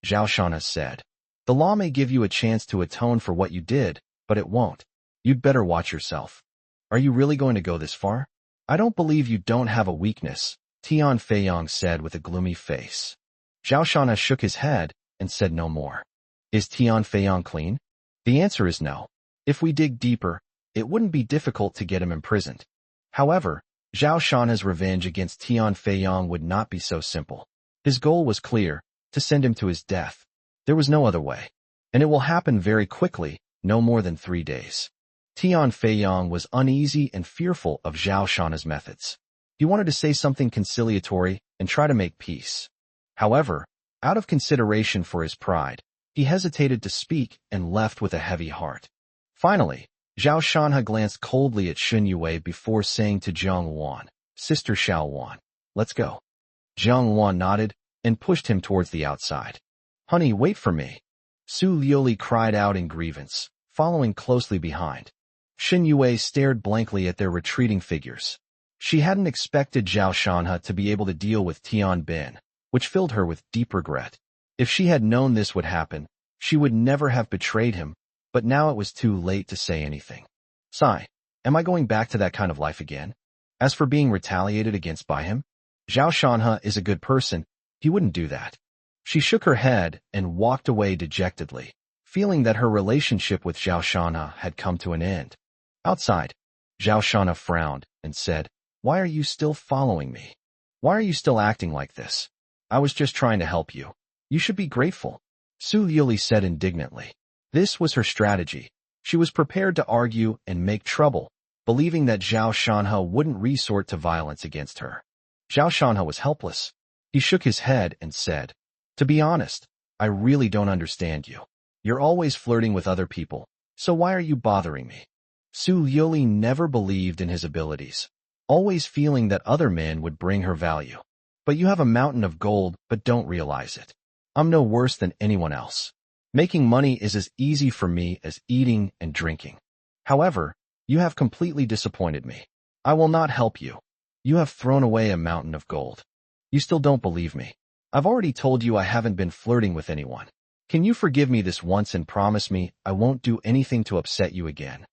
Zhao Shanhe said, The law may give you a chance to atone for what you did, but it won't. You'd better watch yourself. Are you really going to go this far? I don't believe you don't have a weakness, Tian Feiyong said with a gloomy face. Zhao Shanhe shook his head and said no more. Is Tian Feiyong clean? The answer is no. If we dig deeper, it wouldn't be difficult to get him imprisoned. However, Zhao Shanhe's revenge against Tian Feiyong would not be so simple. His goal was clear, to send him to his death. There was no other way. And it will happen very quickly, no more than 3 days. Tian Feiyong was uneasy and fearful of Zhao Shanhe's methods. He wanted to say something conciliatory and try to make peace. However, out of consideration for his pride, he hesitated to speak and left with a heavy heart. Finally, Zhao Shanhe glanced coldly at Xun Yue before saying to Zhang Wan, Sister Xiao Wan, let's go. Zhang Wan nodded and pushed him towards the outside. Honey, wait for me. Su Liuli cried out in grievance, following closely behind. Xun Yue stared blankly at their retreating figures. She hadn't expected Zhao Shanhe to be able to deal with Tian Bin, which filled her with deep regret. If she had known this would happen, she would never have betrayed him, but now it was too late to say anything. Sigh, am I going back to that kind of life again? As for being retaliated against by him, Zhao Shanhe is a good person, he wouldn't do that. She shook her head and walked away dejectedly, feeling that her relationship with Zhao Shanhe had come to an end. Outside, Zhao Shanhe frowned and said, Why are you still following me? Why are you still acting like this? I was just trying to help you. You should be grateful. Su Liuli said indignantly. This was her strategy. She was prepared to argue and make trouble, believing that Zhao Shanhe wouldn't resort to violence against her. Zhao Shanhe was helpless. He shook his head and said, To be honest, I really don't understand you. You're always flirting with other people, so why are you bothering me? Su Liuli never believed in his abilities, always feeling that other men would bring her value. But you have a mountain of gold but don't realize it. I'm no worse than anyone else. Making money is as easy for me as eating and drinking. However, you have completely disappointed me. I will not help you. You have thrown away a mountain of gold. You still don't believe me. I've already told you I haven't been flirting with anyone. Can you forgive me this once and promise me I won't do anything to upset you again?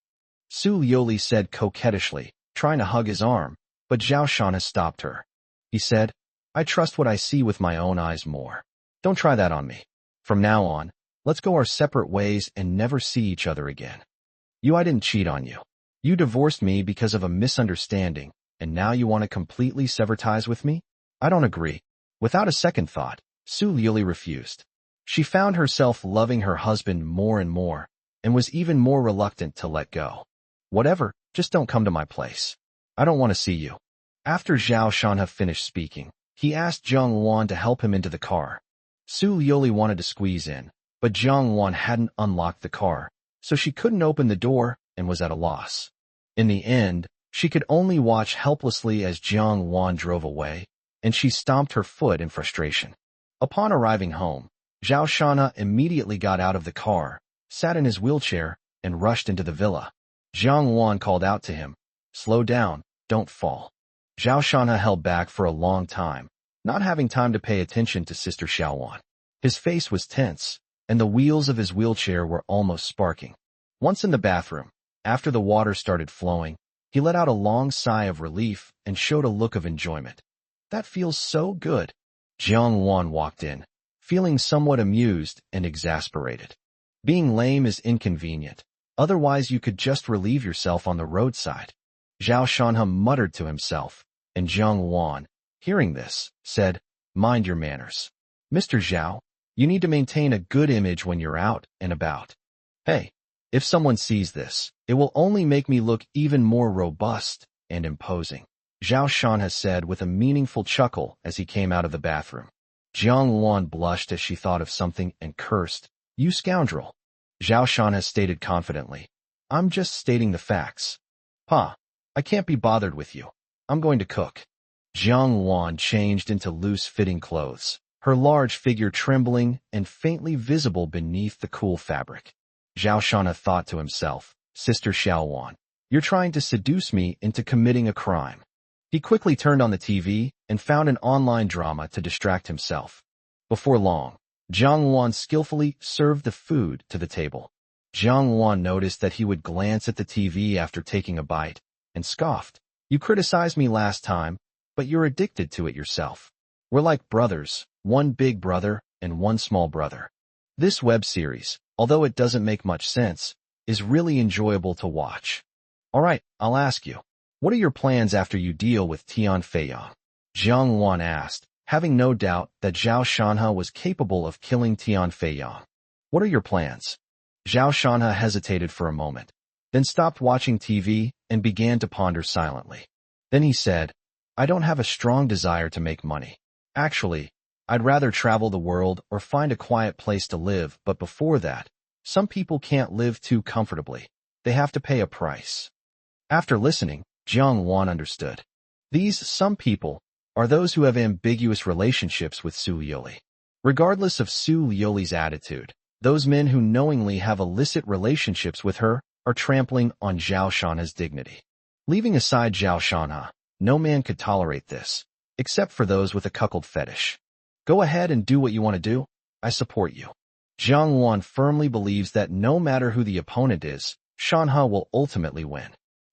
Su Liuli said coquettishly, trying to hug his arm, but Zhao Shanhe stopped her. He said, I trust what I see with my own eyes more. Don't try that on me. From now on, let's go our separate ways and never see each other again. I didn't cheat on you. You divorced me because of a misunderstanding, and now you want to completely sever ties with me? I don't agree. Without a second thought, Su Liuli refused. She found herself loving her husband more and more, and was even more reluctant to let go. Whatever, just don't come to my place. I don't want to see you. After Zhao Shanhe finished speaking, he asked Zhang Wan to help him into the car. Su Liuli wanted to squeeze in, but Zhang Wan hadn't unlocked the car, so she couldn't open the door and was at a loss. In the end, she could only watch helplessly as Zhang Wan drove away, and she stomped her foot in frustration. Upon arriving home, Zhao Shanhe immediately got out of the car, sat in his wheelchair, and rushed into the villa. Zhang Wan called out to him, Slow down, don't fall. Zhao Shanhe held back for a long time, not having time to pay attention to Sister Xiao Wan. His face was tense, and the wheels of his wheelchair were almost sparking. Once in the bathroom, after the water started flowing, he let out a long sigh of relief and showed a look of enjoyment. That feels so good. Zhang Wan walked in, feeling somewhat amused and exasperated. Being lame is inconvenient. Otherwise you could just relieve yourself on the roadside. Zhao Shanhe muttered to himself, and Zhang Wan, hearing this, said, Mind your manners. Mr. Zhao, you need to maintain a good image when you're out and about. Hey, if someone sees this, it will only make me look even more robust and imposing. Zhao Shanhe said with a meaningful chuckle as he came out of the bathroom. Zhang Wan blushed as she thought of something and cursed, You scoundrel. Zhao Shanhe stated confidently, I'm just stating the facts. Pa, I can't be bothered with you. I'm going to cook. Zhang Wan changed into loose-fitting clothes, her large figure trembling and faintly visible beneath the cool fabric. Zhao Shanhe thought to himself, Sister Xiao Wan, you're trying to seduce me into committing a crime. He quickly turned on the TV and found an online drama to distract himself. Before long, Zhang Wan skillfully served the food to the table. Zhang Wan noticed that he would glance at the TV after taking a bite, and scoffed. You criticized me last time, but you're addicted to it yourself. We're like brothers, one big brother and one small brother. This web series, although it doesn't make much sense, is really enjoyable to watch. Alright, I'll ask you. What are your plans after you deal with Tian Feiyang? Zhang Wan asked, having no doubt that Zhao Shanhe was capable of killing Tian Feiyang. What are your plans? Zhao Shanhe hesitated for a moment, then stopped watching TV and began to ponder silently. Then he said, I don't have a strong desire to make money. Actually, I'd rather travel the world or find a quiet place to live, but before that, some people can't live too comfortably. they have to pay a price. After listening, Jiang Wan understood. These some people are those who have ambiguous relationships with Su Liuli. Regardless of Su Liuli's attitude, those men who knowingly have illicit relationships with her are trampling on Zhao Shanha's dignity. Leaving aside Zhao Shanha, no man could tolerate this, except for those with a cuckold fetish. Go ahead and do what you want to do. I support you. Jiang Wan firmly believes that no matter who the opponent is, Shanha will ultimately win.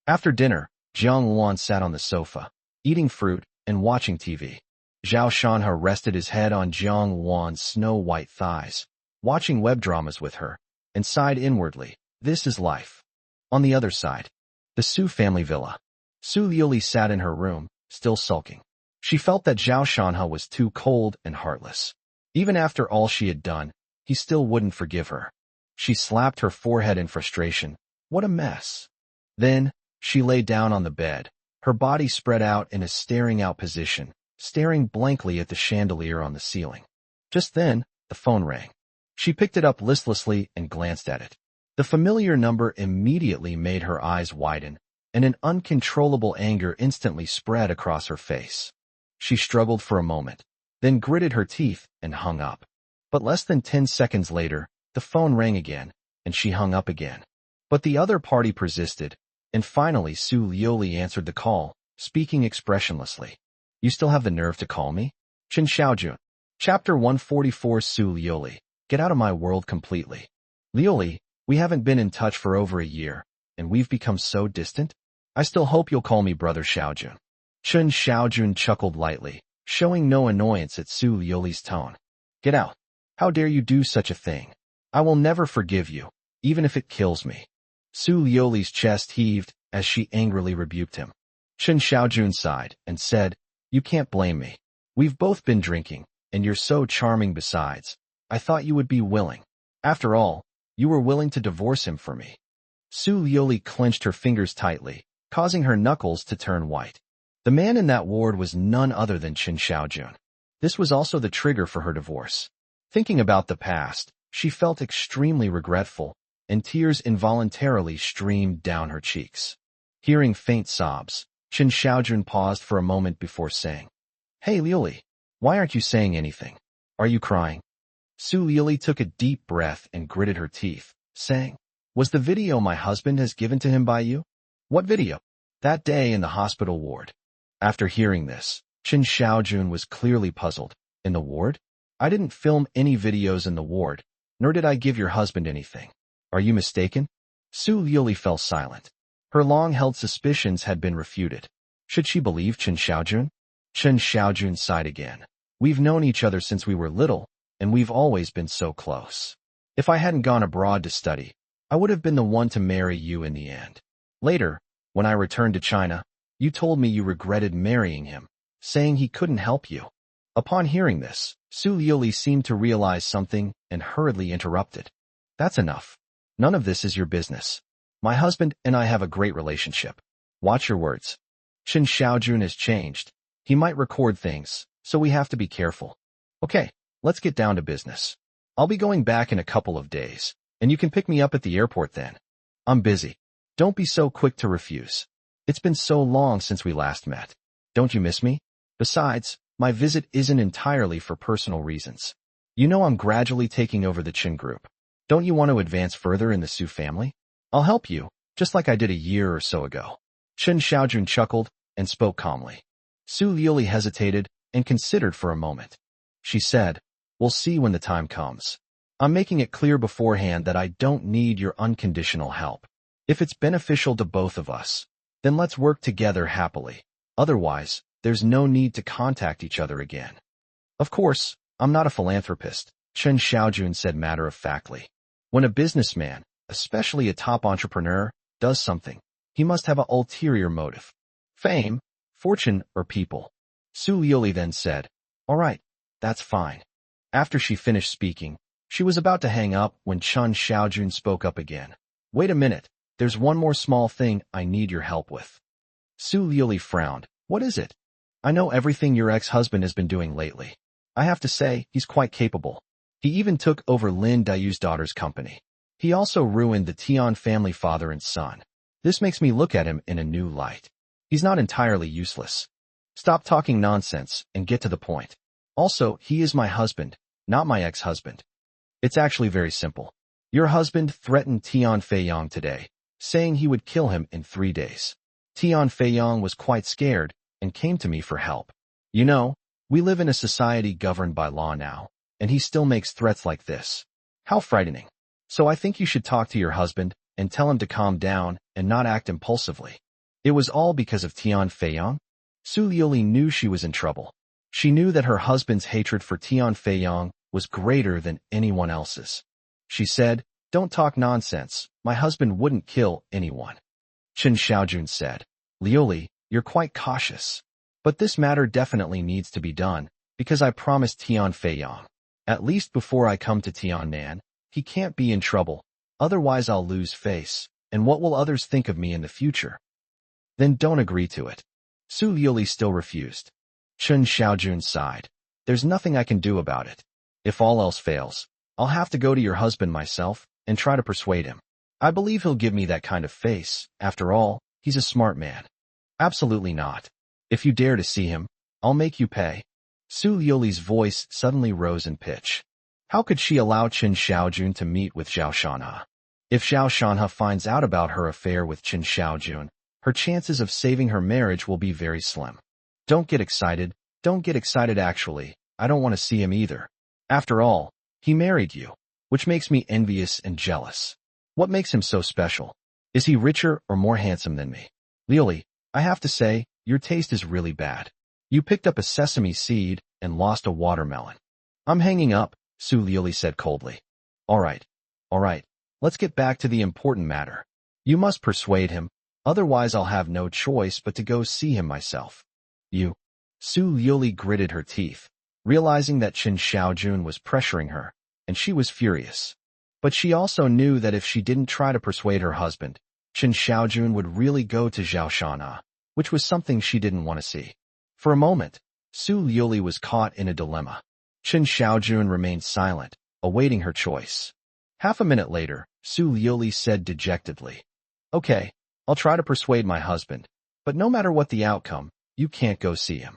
After dinner, Jiang Wan sat on the sofa, eating fruit and watching TV. Zhao Shanha rested his head on Jiang Wan's snow-white thighs, watching web dramas with her, and sighed inwardly. This is life. On the other side, the Su family villa. Su Liuli sat in her room, still sulking. She felt that Zhao Shanha was too cold and heartless. Even after all she had done, he still wouldn't forgive her. She slapped her forehead in frustration. What a mess. Then, she lay down on the bed, her body spread out in a staring-out position, staring blankly at the chandelier on the ceiling. Just then, the phone rang. She picked it up listlessly and glanced at it. The familiar number immediately made her eyes widen, and an uncontrollable anger instantly spread across her face. She struggled for a moment, then gritted her teeth and hung up. But less than 10 seconds later, the phone rang again, and she hung up again. But the other party persisted, and finally Su Liuli answered the call, speaking expressionlessly. You still have the nerve to call me? Chen Xiaojun. Chapter 144. Su Liuli. Get out of my world completely. Liuli, we haven't been in touch for over a year, and we've become so distant. I still hope you'll call me Brother Xiaojun. Chen Xiaojun chuckled lightly, showing no annoyance at Su Liuli's tone. Get out. How dare you do such a thing? I will never forgive you, even if it kills me. Su Liuli's chest heaved as she angrily rebuked him. Chen Xiaojun sighed and said, You can't blame me. We've both been drinking, and you're so charming besides. I thought you would be willing. After all, you were willing to divorce him for me. Su Liuli clenched her fingers tightly, causing her knuckles to turn white. The man in that ward was none other than Chen Xiaojun. This was also the trigger for her divorce. Thinking about the past, she felt extremely regretful, and tears involuntarily streamed down her cheeks. Hearing faint sobs, Chen Xiaojun paused for a moment before saying, Hey Liuli, why aren't you saying anything? Are you crying? Su Liuli took a deep breath and gritted her teeth, saying, Was the video my husband has given to him by you? What video? That day in the hospital ward. After hearing this, Chen Xiaojun was clearly puzzled. In the ward? I didn't film any videos in the ward, nor did I give your husband anything. Are you mistaken? Su Liuli fell silent. Her long-held suspicions had been refuted. Should she believe Chen Xiaojun? Chen Xiaojun sighed again. We've known each other since we were little, and we've always been so close. If I hadn't gone abroad to study, I would have been the one to marry you in the end. Later, when I returned to China, you told me you regretted marrying him, saying he couldn't help you. Upon hearing this, Su Liuli seemed to realize something and hurriedly interrupted. That's enough. None of this is your business. My husband and I have a great relationship. Watch your words. Chen Xiaojun has changed. He might record things, so we have to be careful. Okay, let's get down to business. I'll be going back in a couple of days, and you can pick me up at the airport then. I'm busy. Don't be so quick to refuse. It's been so long since we last met. Don't you miss me? Besides, my visit isn't entirely for personal reasons. You know I'm gradually taking over the Chen group. Don't you want to advance further in the Su family? I'll help you, just like I did a year or so ago. Chen Xiaojun chuckled and spoke calmly. Su Liuli hesitated and considered for a moment. She said, We'll see when the time comes. I'm making it clear beforehand that I don't need your unconditional help. If it's beneficial to both of us, then let's work together happily. Otherwise, there's no need to contact each other again. Of course, I'm not a philanthropist, Chen Xiaojun said matter-of-factly. When a businessman, especially a top entrepreneur, does something, he must have an ulterior motive. Fame, fortune, or people. Su Liuli then said, All right, that's fine. After she finished speaking, she was about to hang up when Chen Xiaojun spoke up again. Wait a minute, there's one more small thing I need your help with. Su Liuli frowned. What is it? I know everything your ex-husband has been doing lately. I have to say, he's quite capable. He even took over Lin Dayu's daughter's company. He also ruined the Tian family father and son. This makes me look at him in a new light. He's not entirely useless. Stop talking nonsense and get to the point. Also, he is my husband, not my ex-husband. It's actually very simple. Your husband threatened Tian Feiyang today, saying he would kill him in 3 days. Tian Feiyang was quite scared and came to me for help. You know, we live in a society governed by law now, and he still makes threats like this. How frightening. So I think you should talk to your husband and tell him to calm down and not act impulsively. It was all because of Tian Feiyang? Su Liuli knew she was in trouble. She knew that her husband's hatred for Tian Feiyang was greater than anyone else's. She said, "Don't talk nonsense. My husband wouldn't kill anyone." Chen Xiaojun said, "Liuli, you're quite cautious. But this matter definitely needs to be done, because I promised Tian Feiyang. At least before I come to Tiannan, he can't be in trouble. Otherwise I'll lose face, and what will others think of me in the future?" "Then don't agree to it." Su Liuli still refused. Chen Xiaojun sighed. "There's nothing I can do about it. If all else fails, I'll have to go to your husband myself and try to persuade him. I believe he'll give me that kind of face. After all, he's a smart man." "Absolutely not. If you dare to see him, I'll make you pay." Su Liuli's voice suddenly rose in pitch. How could she allow Chen Xiaojun to meet with Zhao Shanhe? If Zhao Shanhe finds out about her affair with Chen Xiaojun, her chances of saving her marriage will be very slim. Don't get excited. Don't get excited actually. I don't want to see him either. After all, he married you, which makes me envious and jealous. What makes him so special? Is he richer or more handsome than me? Liuli, I have to say, your taste is really bad. You picked up a sesame seed and lost a watermelon. I'm hanging up, Su Liuli said coldly. All right. Let's get back to the important matter. You must persuade him, otherwise I'll have no choice but to go see him myself. You. Su Liuli gritted her teeth, realizing that Chen Xiaojun was pressuring her, and she was furious. But she also knew that if she didn't try to persuade her husband, Chen Xiaojun would really go to Zhao Shanhe, which was something she didn't want to see. For a moment, Su Liuli was caught in a dilemma. Chen Xiaojun remained silent, awaiting her choice. Half a minute later, Su Liuli said dejectedly, "Okay, I'll try to persuade my husband, but no matter what the outcome, you can't go see him."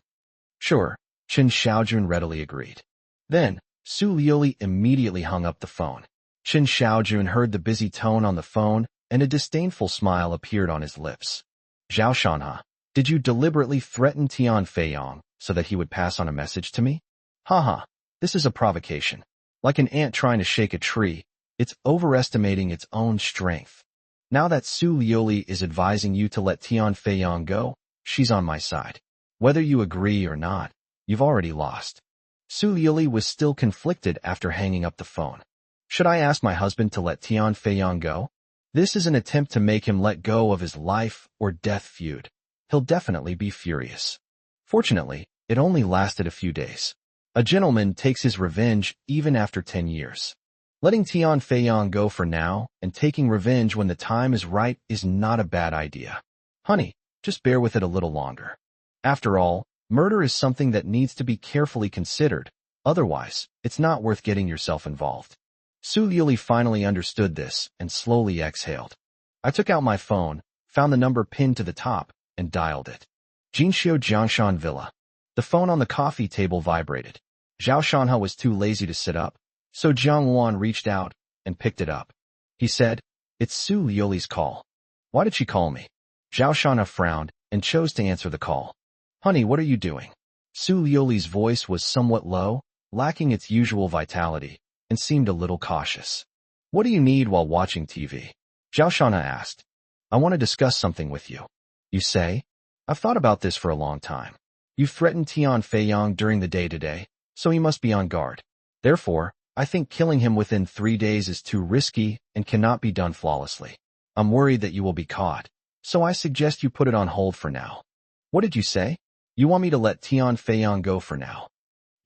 "Sure," Chen Xiaojun readily agreed. Then, Su Liuli immediately hung up the phone. Chen Xiaojun heard the busy tone on the phone, and a disdainful smile appeared on his lips. "Zhao Shanhe, did you deliberately threaten Tian Feiyang so that he would pass on a message to me?" "Haha, this is a provocation. Like an ant trying to shake a tree, it's overestimating its own strength. Now that Su Liuli is advising you to let Tian Feiyang go, she's on my side. Whether you agree or not, you've already lost." Su Liuli was still conflicted after hanging up the phone. "Should I ask my husband to let Tian Feiyang go? This is an attempt to make him let go of his life or death feud. He'll definitely be furious." Fortunately, it only lasted a few days. A gentleman takes his revenge even after 10 years. Letting Tian Feiyang go for now and taking revenge when the time is right is not a bad idea. Honey, just bear with it a little longer. After all, murder is something that needs to be carefully considered. Otherwise, it's not worth getting yourself involved. Su Liuli finally understood this and slowly exhaled. I took out my phone, found the number pinned to the top, and dialed it. Jinxiu Jiangshan Villa. The phone on the coffee table vibrated. Zhao Shanhe was too lazy to sit up, so Jiang Wan reached out and picked it up. He said, "It's Su Liuli's call." "Why did she call me?" Zhao Shanhe frowned and chose to answer the call. "Honey, what are you doing?" Su Liuli's voice was somewhat low, lacking its usual vitality, and seemed a little cautious. "What do you need while watching TV?" Zhao Shanhe asked. "I want to discuss something with you." "You say?" "I've thought about this for a long time. You threatened Tian Feiyang during the day today, so he must be on guard. Therefore, I think killing him within 3 days is too risky and cannot be done flawlessly. I'm worried that you will be caught, so I suggest you put it on hold for now." "What did you say?" "You want me to let Tian Feiyang go for now."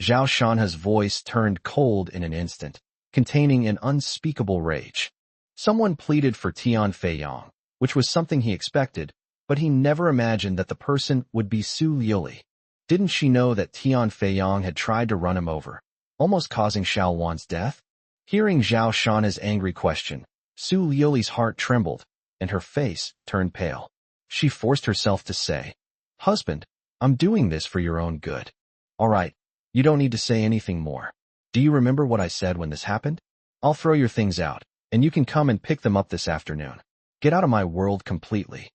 Zhao Shanhe's voice turned cold in an instant, containing an unspeakable rage. Someone pleaded for Tian Feiyang, which was something he expected, but he never imagined that the person would be Su Liuli. Didn't she know that Tian Feiyang had tried to run him over, almost causing Xiao Wan's death? Hearing Zhao Shanhe's angry question, Su Liuli's heart trembled, and her face turned pale. She forced herself to say, "Husband, I'm doing this for your own good. All right, you don't need to say anything more. Do you remember what I said when this happened? I'll throw your things out, and you can come and pick them up this afternoon. Get out of my world completely.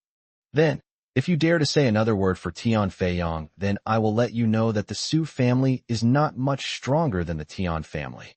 Then, if you dare to say another word for Tian Feiyong, then I will let you know that the Su family is not much stronger than the Tian family."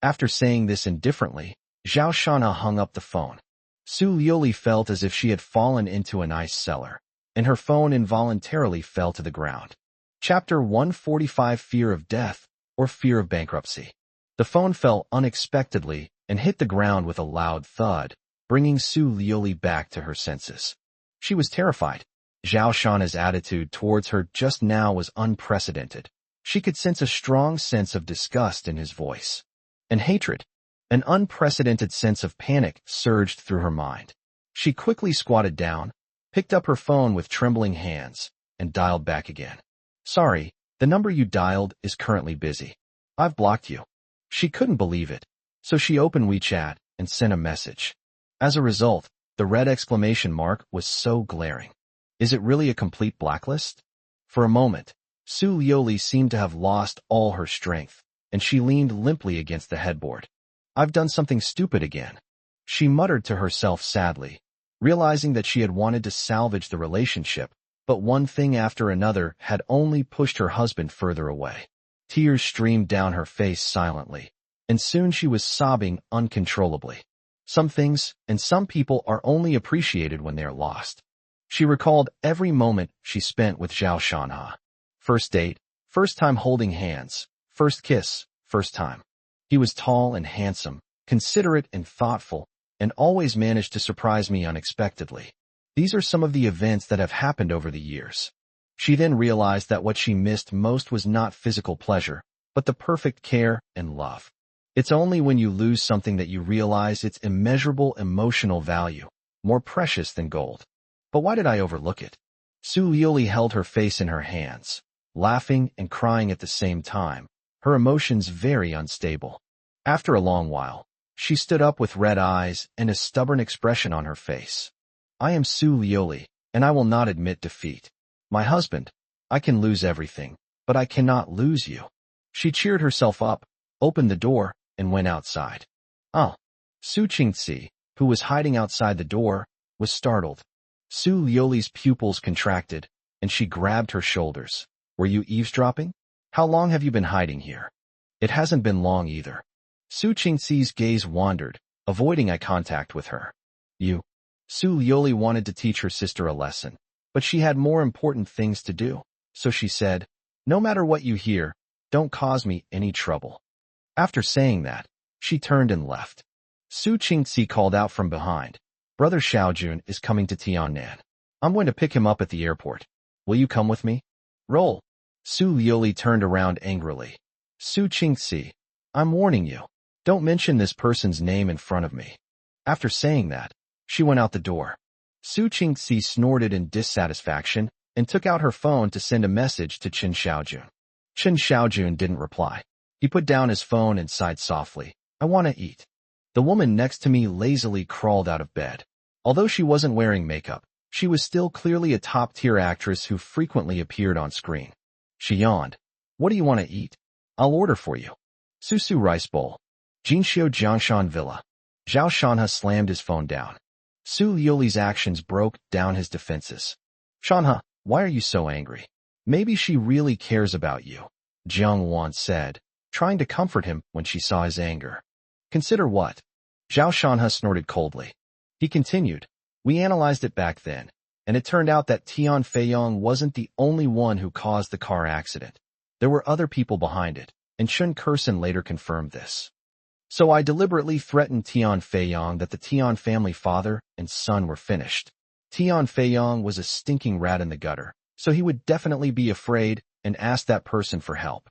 After saying this indifferently, Zhao Shanha hung up the phone. Su Liuli felt as if she had fallen into an ice cellar, and her phone involuntarily fell to the ground. Chapter 145: Fear of Death, or Fear of Bankruptcy. The phone fell unexpectedly and hit the ground with a loud thud, bringing Su Liuli back to her senses. She was terrified. Zhao Shanha's attitude towards her just now was unprecedented. She could sense a strong sense of disgust in his voice. And hatred. An unprecedented sense of panic surged through her mind. She quickly squatted down, picked up her phone with trembling hands, and dialed back again. "Sorry, the number you dialed is currently busy. I've blocked you." She couldn't believe it, so she opened WeChat and sent a message. As a result, the red exclamation mark was so glaring. Is it really a complete blacklist? For a moment, Su Liuli seemed to have lost all her strength, and she leaned limply against the headboard. "I've done something stupid again," she muttered to herself sadly, realizing that she had wanted to salvage the relationship, but one thing after another had only pushed her husband further away. Tears streamed down her face silently, and soon she was sobbing uncontrollably. Some things and some people are only appreciated when they are lost. She recalled every moment she spent with Zhao Shanha. First date, first time holding hands, first kiss, first time. He was tall and handsome, considerate and thoughtful, and always managed to surprise me unexpectedly. These are some of the events that have happened over the years. She then realized that what she missed most was not physical pleasure, but the perfect care and love. It's only when you lose something that you realize its immeasurable emotional value, more precious than gold. But why did I overlook it? Su Liuli held her face in her hands, laughing and crying at the same time, her emotions very unstable. After a long while, she stood up with red eyes and a stubborn expression on her face. "I am Su Liuli, and I will not admit defeat. My husband, I can lose everything, but I cannot lose you." She cheered herself up, opened the door, and went outside. "Oh." Su Qingzi, who was hiding outside the door, was startled. Su Liuli's pupils contracted, and she grabbed her shoulders. "Were you eavesdropping? How long have you been hiding here?" "It hasn't been long either." Su Qingzi's gaze wandered, avoiding eye contact with her. "You." Su Liuli wanted to teach her sister a lesson, but she had more important things to do, so she said, "No matter what you hear, don't cause me any trouble." After saying that, she turned and left. Su Qingzi called out from behind, "Brother Xiaojun is coming to Tiannan. I'm going to pick him up at the airport. Will you come with me?" "Roll." Su Liuli turned around angrily. "Su Qingzi, I'm warning you. Don't mention this person's name in front of me." After saying that, she went out the door. Su Qingzi snorted in dissatisfaction and took out her phone to send a message to Chen Xiaojun. Chen Xiaojun didn't reply. He put down his phone and sighed softly. "I want to eat." The woman next to me lazily crawled out of bed. Although she wasn't wearing makeup, she was still clearly a top-tier actress who frequently appeared on screen. She yawned. "What do you want to eat? I'll order for you." "Susu rice bowl." Jinxiu Jiangshan Villa. Zhao Shanha slammed his phone down. Su Liuli's actions broke down his defenses. "Shanha, why are you so angry? Maybe she really cares about you," Jiang Wan said, trying to comfort him when she saw his anger. "Consider what?" Zhao Shanha snorted coldly. He continued, "We analyzed it back then, and it turned out that Tian Feiyong wasn't the only one who caused the car accident. There were other people behind it, and Chun Kursen later confirmed this. So I deliberately threatened Tian Feiyong that the Tian family father and son were finished. Tian Feiyong was a stinking rat in the gutter, so he would definitely be afraid and ask that person for help.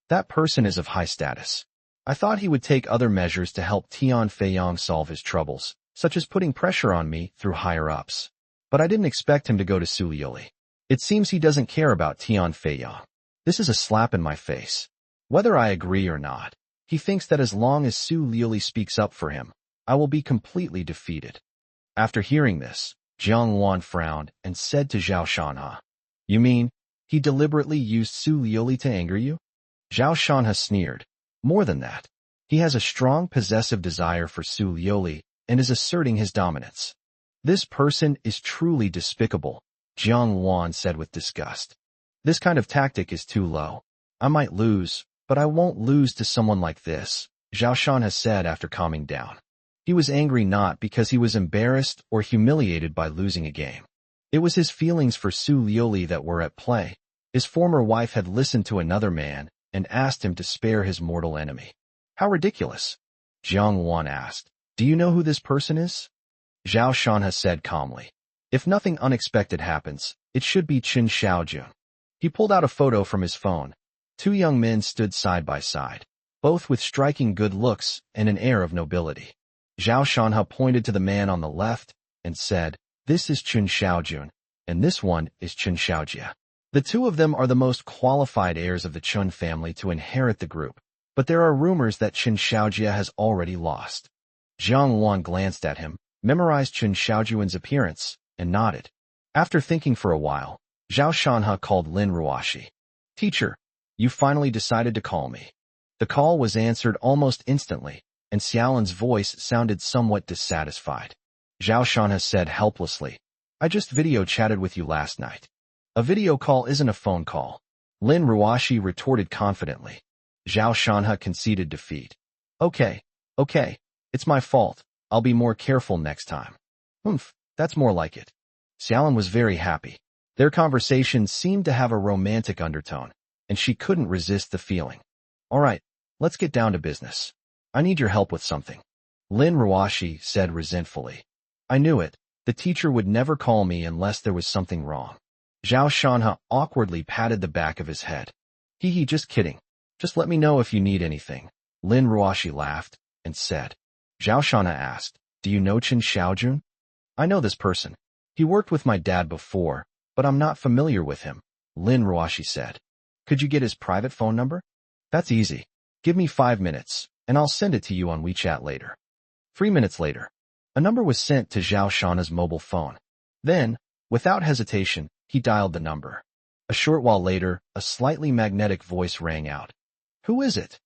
That person is of high status. I thought he would take other measures to help Tian Feiyong solve his troubles, such as putting pressure on me through higher-ups. But I didn't expect him to go to Su Liuli. It seems he doesn't care about Tian Feiyong. This is a slap in my face. Whether I agree or not, he thinks that as long as Su Liuli speaks up for him, I will be completely defeated. After hearing this, Jiang Wan frowned and said to Zhao Shanha, You mean, he deliberately used Su Liuli to anger you? Zhao Shanha sneered. More than that, he has a strong possessive desire for Su Liuli and is asserting his dominance. This person is truly despicable, Jiang Wan said with disgust. This kind of tactic is too low. I might lose, but I won't lose to someone like this, Zhao Shanha said after calming down. He was angry not because he was embarrassed or humiliated by losing a game. It was his feelings for Su Liuli that were at play. His former wife had listened to another man and asked him to spare his mortal enemy. How ridiculous! Jiang Wan asked. Do you know who this person is? Zhao Shanha said calmly. If nothing unexpected happens, it should be Chen Xiaojun. He pulled out a photo from his phone. Two young men stood side by side, both with striking good looks and an air of nobility. Zhao Shanha pointed to the man on the left and said, This is Chen Xiaojun, and this one is Chen Xiaojia. The two of them are the most qualified heirs of the Chen family to inherit the group, but there are rumors that Chen Xiaojia has already lost. Jiang Wan glanced at him, memorized Chen Xiaojun's appearance, and nodded. After thinking for a while, Zhao Shanha called Lin Ruoshi. Teacher, you finally decided to call me. The call was answered almost instantly, and Xiaolin's voice sounded somewhat dissatisfied. Zhao Shanha said helplessly, I just video chatted with you last night. A video call isn't a phone call. Lin Ruoshi retorted confidently. Zhao Shanha conceded defeat. Okay, it's my fault. I'll be more careful next time. That's more like it. Xiaolin was very happy. Their conversation seemed to have a romantic undertone, and she couldn't resist the feeling. All right, let's get down to business. I need your help with something. Lin Ruoshi said resentfully. I knew it. The teacher would never call me unless there was something wrong. Zhao Shanha awkwardly patted the back of his head. Just kidding. Just let me know if you need anything. Lin Ruoshi laughed and said. Zhao Shanha asked, Do you know Chen Xiaojun? I know this person. He worked with my dad before, but I'm not familiar with him, Lin Ruoshi said. Could you get his private phone number? That's easy. Give me 5 minutes, and I'll send it to you on WeChat later. 3 minutes later, a number was sent to Zhao Shanha's mobile phone. Then, without hesitation, he dialed the number. A short while later, a slightly magnetic voice rang out. Who is it?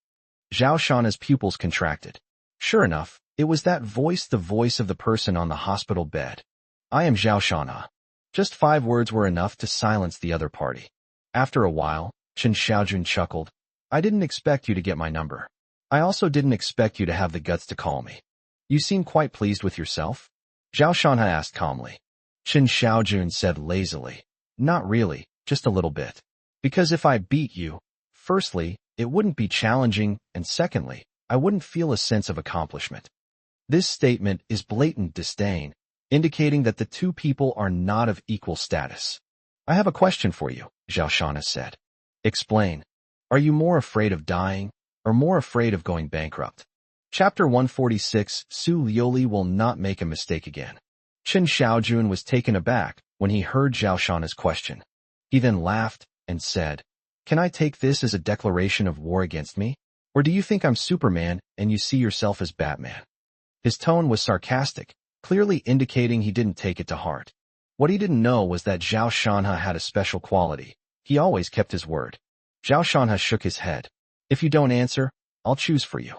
Zhao Shanha's pupils contracted. Sure enough, it was that voice, the voice of the person on the hospital bed. I am Zhao Shanha. Just 5 words were enough to silence the other party. After a while, Chen Xiaojun chuckled. I didn't expect you to get my number. I also didn't expect you to have the guts to call me. You seem quite pleased with yourself? Zhao Shanha asked calmly. Chen Xiaojun said lazily. Not really, just a little bit. Because if I beat you, firstly, it wouldn't be challenging, and secondly, I wouldn't feel a sense of accomplishment. This statement is blatant disdain, indicating that the two people are not of equal status. I have a question for you, Zhao Shanha said. Explain. Are you more afraid of dying, or more afraid of going bankrupt? Chapter 146, Su Liuli will not make a mistake again. Chen Xiaojun was taken aback when he heard Zhao Shanha's question. He then laughed and said, Can I take this as a declaration of war against me? Or do you think I'm Superman and you see yourself as Batman? His tone was sarcastic, clearly indicating he didn't take it to heart. What he didn't know was that Zhao Shanha had a special quality. He always kept his word. Zhao Shanha shook his head. If you don't answer, I'll choose for you.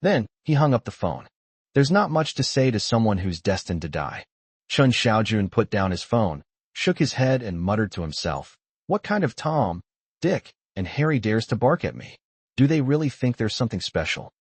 Then, he hung up the phone. There's not much to say to someone who's destined to die. Chen Xiaojun put down his phone, shook his head and muttered to himself, What kind of Tom, Dick, and Harry dares to bark at me? Do they really think there's something special?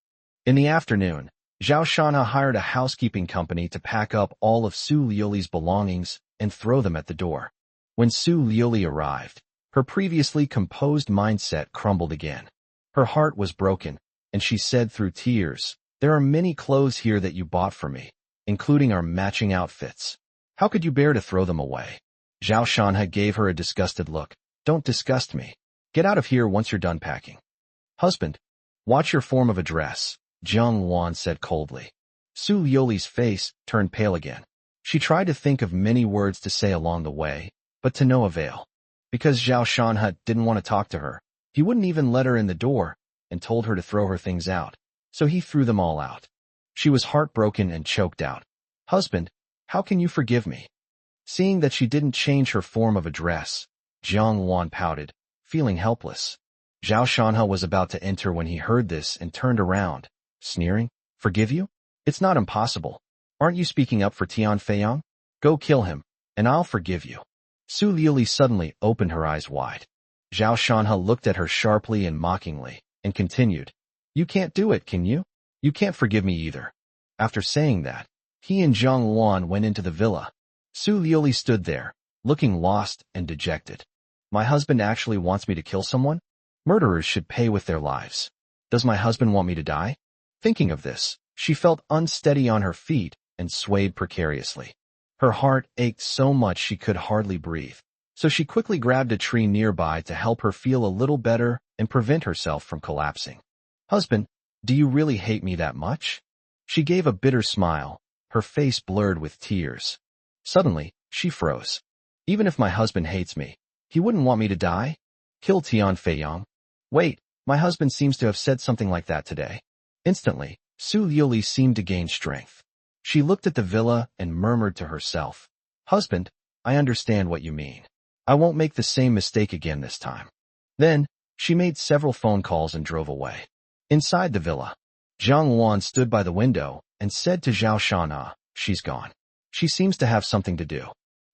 In the afternoon, Zhao Shanha hired a housekeeping company to pack up all of Su Liuli's belongings and throw them at the door. When Su Liuli arrived, her previously composed mindset crumbled again. Her heart was broken, and she said through tears, There are many clothes here that you bought for me, including our matching outfits. How could you bear to throw them away? Zhao Shanha gave her a disgusted look. Don't disgust me. Get out of here once you're done packing. Husband, watch your form of address, Jiang Wan said coldly. Su Liuli's face turned pale again. She tried to think of many words to say along the way, but to no avail. Because Zhao Shanha didn't want to talk to her, he wouldn't even let her in the door and told her to throw her things out, so he threw them all out. She was heartbroken and choked out. "Husband, how can you forgive me?" Seeing that she didn't change her form of address, Jiang Wan pouted, feeling helpless. Zhao Shanhe was about to enter when he heard this and turned around, sneering. "Forgive you? It's not impossible. Aren't you speaking up for Tian Feiyang? Go kill him, and I'll forgive you." Su Liuli suddenly opened her eyes wide. Zhao Shanhe looked at her sharply and mockingly, and continued, "You can't do it, can you? You can't forgive me either." After saying that, he and Jiang Wan went into the villa. Su Liuli stood there, looking lost and dejected. "My husband actually wants me to kill someone? Murderers should pay with their lives. Does my husband want me to die?" Thinking of this, she felt unsteady on her feet and swayed precariously. Her heart ached so much she could hardly breathe, so she quickly grabbed a tree nearby to help her feel a little better and prevent herself from collapsing. "Husband, do you really hate me that much?" She gave a bitter smile, her face blurred with tears. Suddenly, she froze. "Even if my husband hates me, he wouldn't want me to die? Kill Tian Feiyang? Wait, my husband seems to have said something like that today." Instantly, Su Liuli seemed to gain strength. She looked at the villa and murmured to herself, "Husband, I understand what you mean. I won't make the same mistake again this time." Then, she made several phone calls and drove away. Inside the villa, Jiang Wan stood by the window and said to Zhao Shanhe, "She's gone. She seems to have something to do."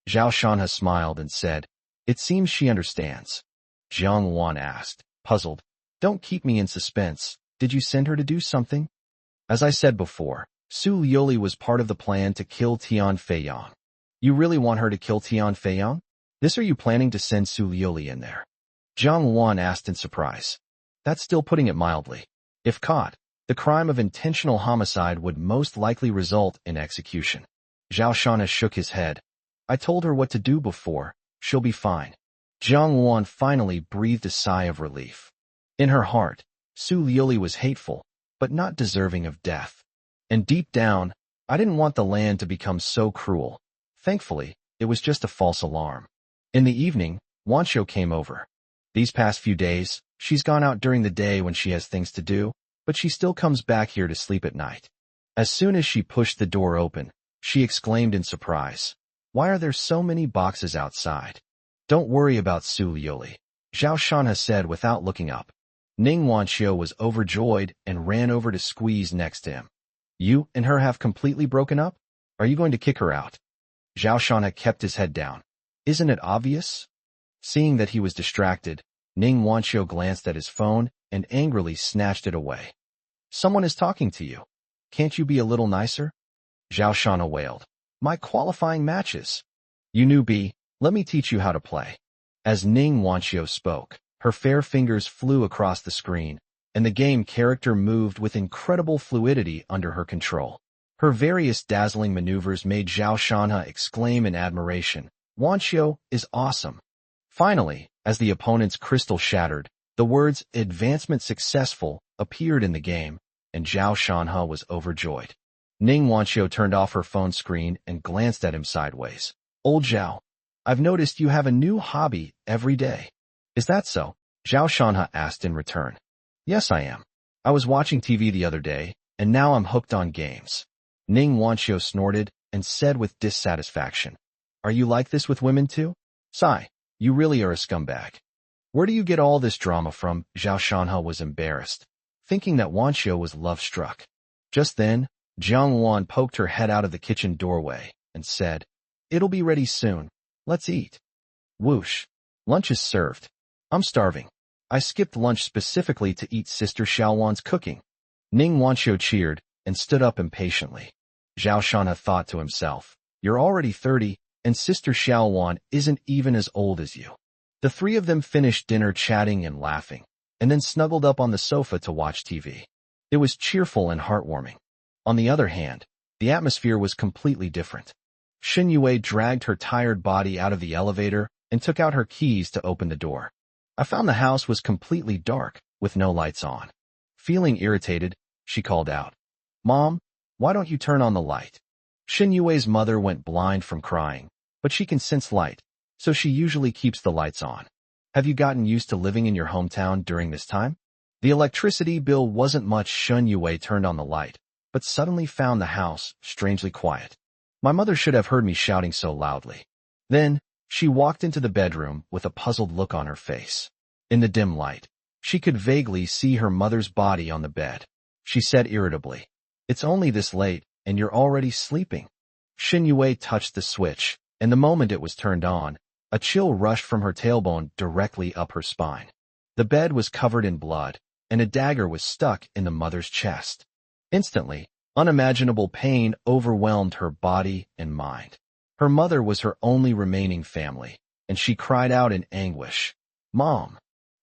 Zhao Shanhe smiled and said, "It seems she understands." Jiang Wan asked, puzzled, "Don't keep me in suspense. Did you send her to do something?" As I said before, Su Liuli was part of the plan to kill Tian Feiyang. "You really want her to kill Tian Feiyang? This, are you planning to send Su Liuli in there?" Jiang Wan asked in surprise. "That's still putting it mildly. If caught, the crime of intentional homicide would most likely result in execution." Zhao Shanhe shook his head. "I told her what to do before. She'll be fine." Jiang Wan finally breathed a sigh of relief. In her heart, Su Liuli was hateful, but not deserving of death. And deep down, I didn't want the land to become so cruel. Thankfully, it was just a false alarm. In the evening, Wanshou came over. These past few days, she's gone out during the day when she has things to do, but she still comes back here to sleep at night. As soon as she pushed the door open, she exclaimed in surprise, "Why are there so many boxes outside?" "Don't worry about Su Liuli," Zhao Shanhe said without looking up. Ning Wanshou was overjoyed and ran over to squeeze next to him. "You and her have completely broken up? Are you going to kick her out?" Zhao Shanhe kept his head down. "Isn't it obvious?" Seeing that he was distracted, Ning Wanshou glanced at his phone and angrily snatched it away. "Someone is talking to you. Can't you be a little nicer?" Zhao Shanhe wailed. "My qualifying matches. You newbie, let me teach you how to play." As Ning Wanshou spoke, her fair fingers flew across the screen, and the game character moved with incredible fluidity under her control. Her various dazzling maneuvers made Zhao Shanhe exclaim in admiration, "Wanshou is awesome." Finally, as the opponent's crystal shattered, the words "advancement successful" appeared in the game, and Zhao Shanhe was overjoyed. Ning Wanshou turned off her phone screen and glanced at him sideways. "Old Zhao, I've noticed you have a new hobby every day. Is that so?" Zhao Shanhe asked in return. "Yes, I am. I was watching TV the other day, and now I'm hooked on games." Ning Wanshou snorted and said with dissatisfaction, "Are you like this with women too? Sigh, you really are a scumbag." "Where do you get all this drama from?" Zhao Shanhe was embarrassed, thinking that Wanshou was love-struck. Just then, Jiang Wan poked her head out of the kitchen doorway and said, "It'll be ready soon. Let's eat." Whoosh. Lunch is served. I'm starving. I skipped lunch specifically to eat Sister Xiaowan's cooking. Ning Wanshou cheered and stood up impatiently. Zhao Shanhe thought to himself, "You're already 30, and Sister Xiaowan isn't even as old as you." The three of them finished dinner chatting and laughing, and then snuggled up on the sofa to watch TV. It was cheerful and heartwarming. On the other hand, the atmosphere was completely different. Shen Yue dragged her tired body out of the elevator and took out her keys to open the door. I found the house was completely dark, with no lights on. Feeling irritated, she called out, "Mom, why don't you turn on the light?" Shen Yue's mother went blind from crying, but she can sense light, so she usually keeps the lights on. "Have you gotten used to living in your hometown during this time?" The electricity bill wasn't much. Shen Yue turned on the light, but suddenly found the house strangely quiet. My mother should have heard me shouting so loudly. Then, she walked into the bedroom with a puzzled look on her face. In the dim light, she could vaguely see her mother's body on the bed. She said irritably, "It's only this late, and you're already sleeping." Shin Yue touched the switch, and the moment it was turned on, a chill rushed from her tailbone directly up her spine. The bed was covered in blood, and a dagger was stuck in the mother's chest. Instantly, unimaginable pain overwhelmed her body and mind. Her mother was her only remaining family, and she cried out in anguish, "Mom!"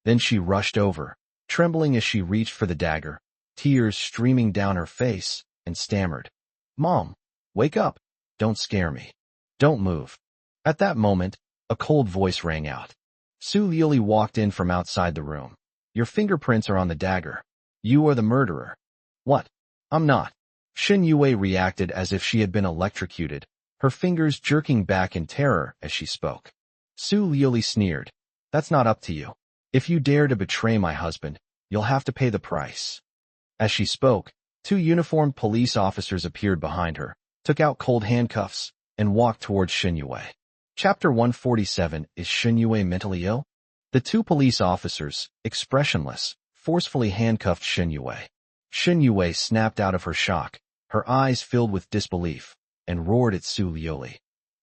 Then she rushed over, trembling as she reached for the dagger, tears streaming down her face, and stammered, "Mom, wake up! Don't scare me. Don't move." At that moment, a cold voice rang out. Su Liuli walked in from outside the room. "Your fingerprints are on the dagger. You are the murderer." "What? I'm not." Shin Yue reacted as if she had been electrocuted, her fingers jerking back in terror as she spoke. Su Liuli sneered, "That's not up to you. If you dare to betray my husband, you'll have to pay the price." As she spoke, two uniformed police officers appeared behind her, took out cold handcuffs, and walked towards Shin Yue. Chapter 147. Is Shin Yue mentally ill? The two police officers, expressionless, forcefully handcuffed Shin Yue. Shin Yue snapped out of her shock, her eyes filled with disbelief, and roared at Su Liuli.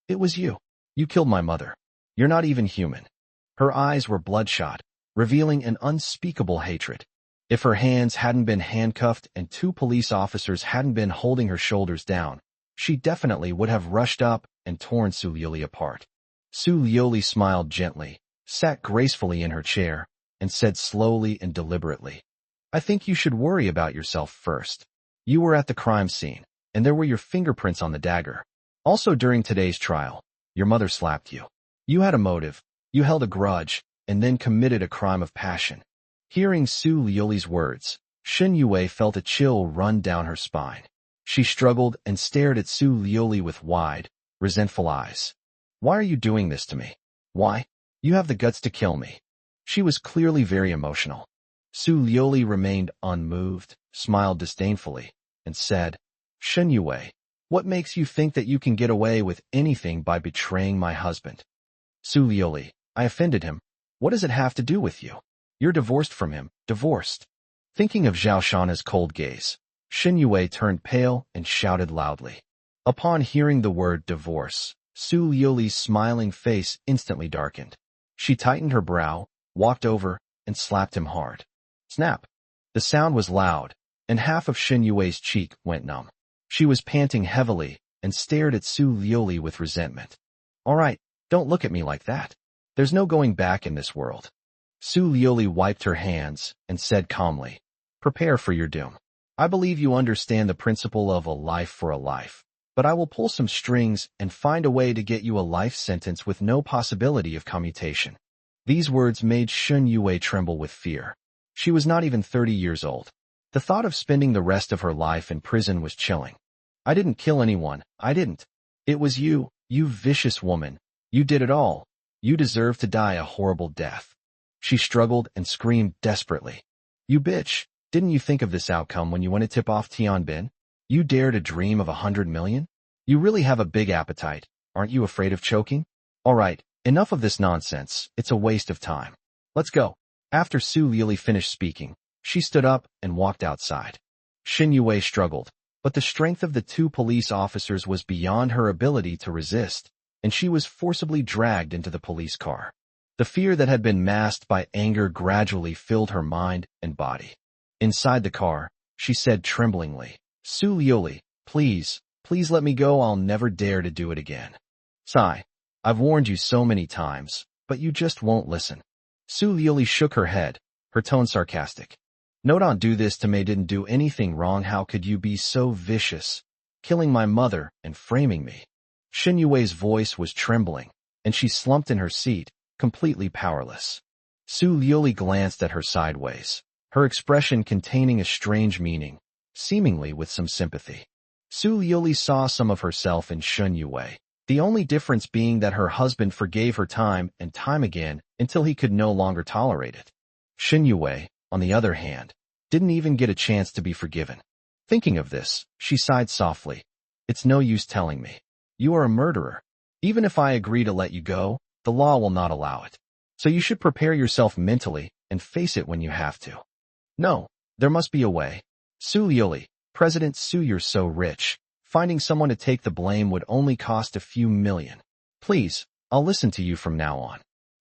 "It was you. You killed my mother. You're not even human." Her eyes were bloodshot, revealing an unspeakable hatred. If her hands hadn't been handcuffed and two police officers hadn't been holding her shoulders down, she definitely would have rushed up and torn Su Liuli apart. Su Liuli smiled gently, sat gracefully in her chair, and said slowly and deliberately, "I think you should worry about yourself first. You were at the crime scene, and there were your fingerprints on the dagger. Also during today's trial, your mother slapped you. You had a motive, you held a grudge, and then committed a crime of passion." Hearing Su Liuli's words, Shin Yue felt a chill run down her spine. She struggled and stared at Su Liuli with wide, resentful eyes. "Why are you doing this to me? Why? You have the guts to kill me." She was clearly very emotional. Su Liuli remained unmoved, smiled disdainfully, and said, "Shin Yue, what makes you think that you can get away with anything by betraying my husband?" "Su Liuli, I offended him. What does it have to do with you? You're divorced from him, divorced." Thinking of Zhao Shana's cold gaze, Shin Yue turned pale and shouted loudly. Upon hearing the word divorce, Su Liuli's smiling face instantly darkened. She tightened her brow, walked over, and slapped him hard. Snap! The sound was loud, and half of Shin Yue's cheek went numb. She was panting heavily and stared at Su Liuli with resentment. "All right, don't look at me like that. There's no going back in this world." Su Liuli wiped her hands and said calmly, "Prepare for your doom. I believe you understand the principle of a life for a life, but I will pull some strings and find a way to get you a life sentence with no possibility of commutation." These words made Shin Yue tremble with fear. She was not even 30 years old. The thought of spending the rest of her life in prison was chilling. "I didn't kill anyone, I didn't. It was you, you vicious woman. You did it all. You deserve to die a horrible death." She struggled and screamed desperately. "You bitch, didn't you think of this outcome when you went to tip off Tianbin? You dare to dream of 100 million? You really have a big appetite, aren't you afraid of choking? All right, enough of this nonsense, it's a waste of time. Let's go." After Su Liuli finished speaking, she stood up and walked outside. Shin Yue struggled, but the strength of the two police officers was beyond her ability to resist, and she was forcibly dragged into the police car. The fear that had been masked by anger gradually filled her mind and body. Inside the car, she said tremblingly, "Su Liuli, please, please let me go. I'll never dare to do it again." "Sigh, I've warned you so many times, but you just won't listen." Su Liuli shook her head, her tone sarcastic. "No, don't do this to me. Didn't do anything wrong. How could you be so vicious, killing my mother and framing me?" Shin Yue's voice was trembling, and she slumped in her seat, completely powerless. Su Liuli glanced at her sideways, her expression containing a strange meaning, seemingly with some sympathy. Su Liuli saw some of herself in Shin Yue, the only difference being that her husband forgave her time and time again until he could no longer tolerate it. Shin Yue, on the other hand, didn't even get a chance to be forgiven. Thinking of this, she sighed softly. It's no use telling me. You are a murderer. Even if I agree to let you go, the law will not allow it. So you should prepare yourself mentally and face it when you have to. No, there must be a way. Su Liuli, President Su, you're so rich. Finding someone to take the blame would only cost a few million. Please, I'll listen to you from now on.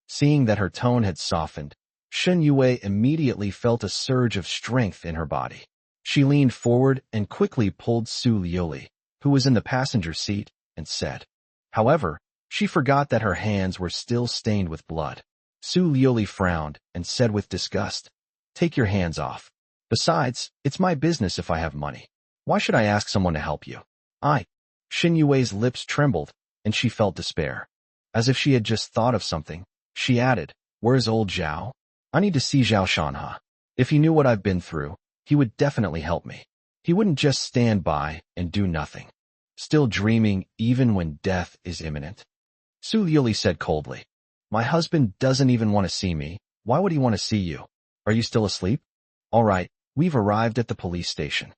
Seeing that her tone had softened, Shen Yue immediately felt a surge of strength in her body. She leaned forward and quickly pulled Su Liuli, who was in the passenger seat, and said. However, she forgot that her hands were still stained with blood. Su Liuli frowned and said with disgust, Take your hands off. Besides, it's my business if I have money. Why should I ask someone to help you? Shen Yue's lips trembled, and she felt despair. As if she had just thought of something, she added, Where's old Zhao? I need to see Zhao Shanhe. If he knew what I've been through, he would definitely help me. He wouldn't just stand by and do nothing. Still dreaming even when death is imminent. Su Liuli said coldly, My husband doesn't even want to see me. Why would he want to see you? Are you still asleep? All right, we've arrived at the police station.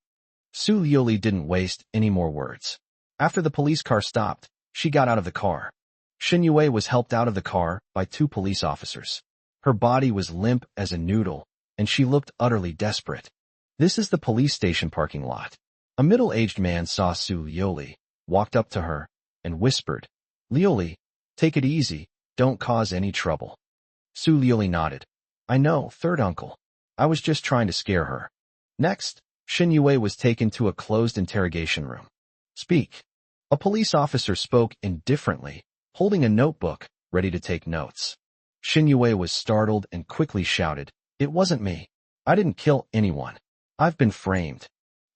Su Liuli didn't waste any more words. After the police car stopped, she got out of the car. Shen Yue was helped out of the car by 2 police officers. Her body was limp as a noodle, and she looked utterly desperate. This is the police station parking lot. A middle-aged man saw Su Liuli, walked up to her, and whispered, Liuli, take it easy, don't cause any trouble. Su Liuli nodded. I know, third uncle. I was just trying to scare her. Next, Shen Yue was taken to a closed interrogation room. Speak. A police officer spoke indifferently, holding a notebook, ready to take notes. Shen Yue was startled and quickly shouted, It wasn't me. I didn't kill anyone. I've been framed.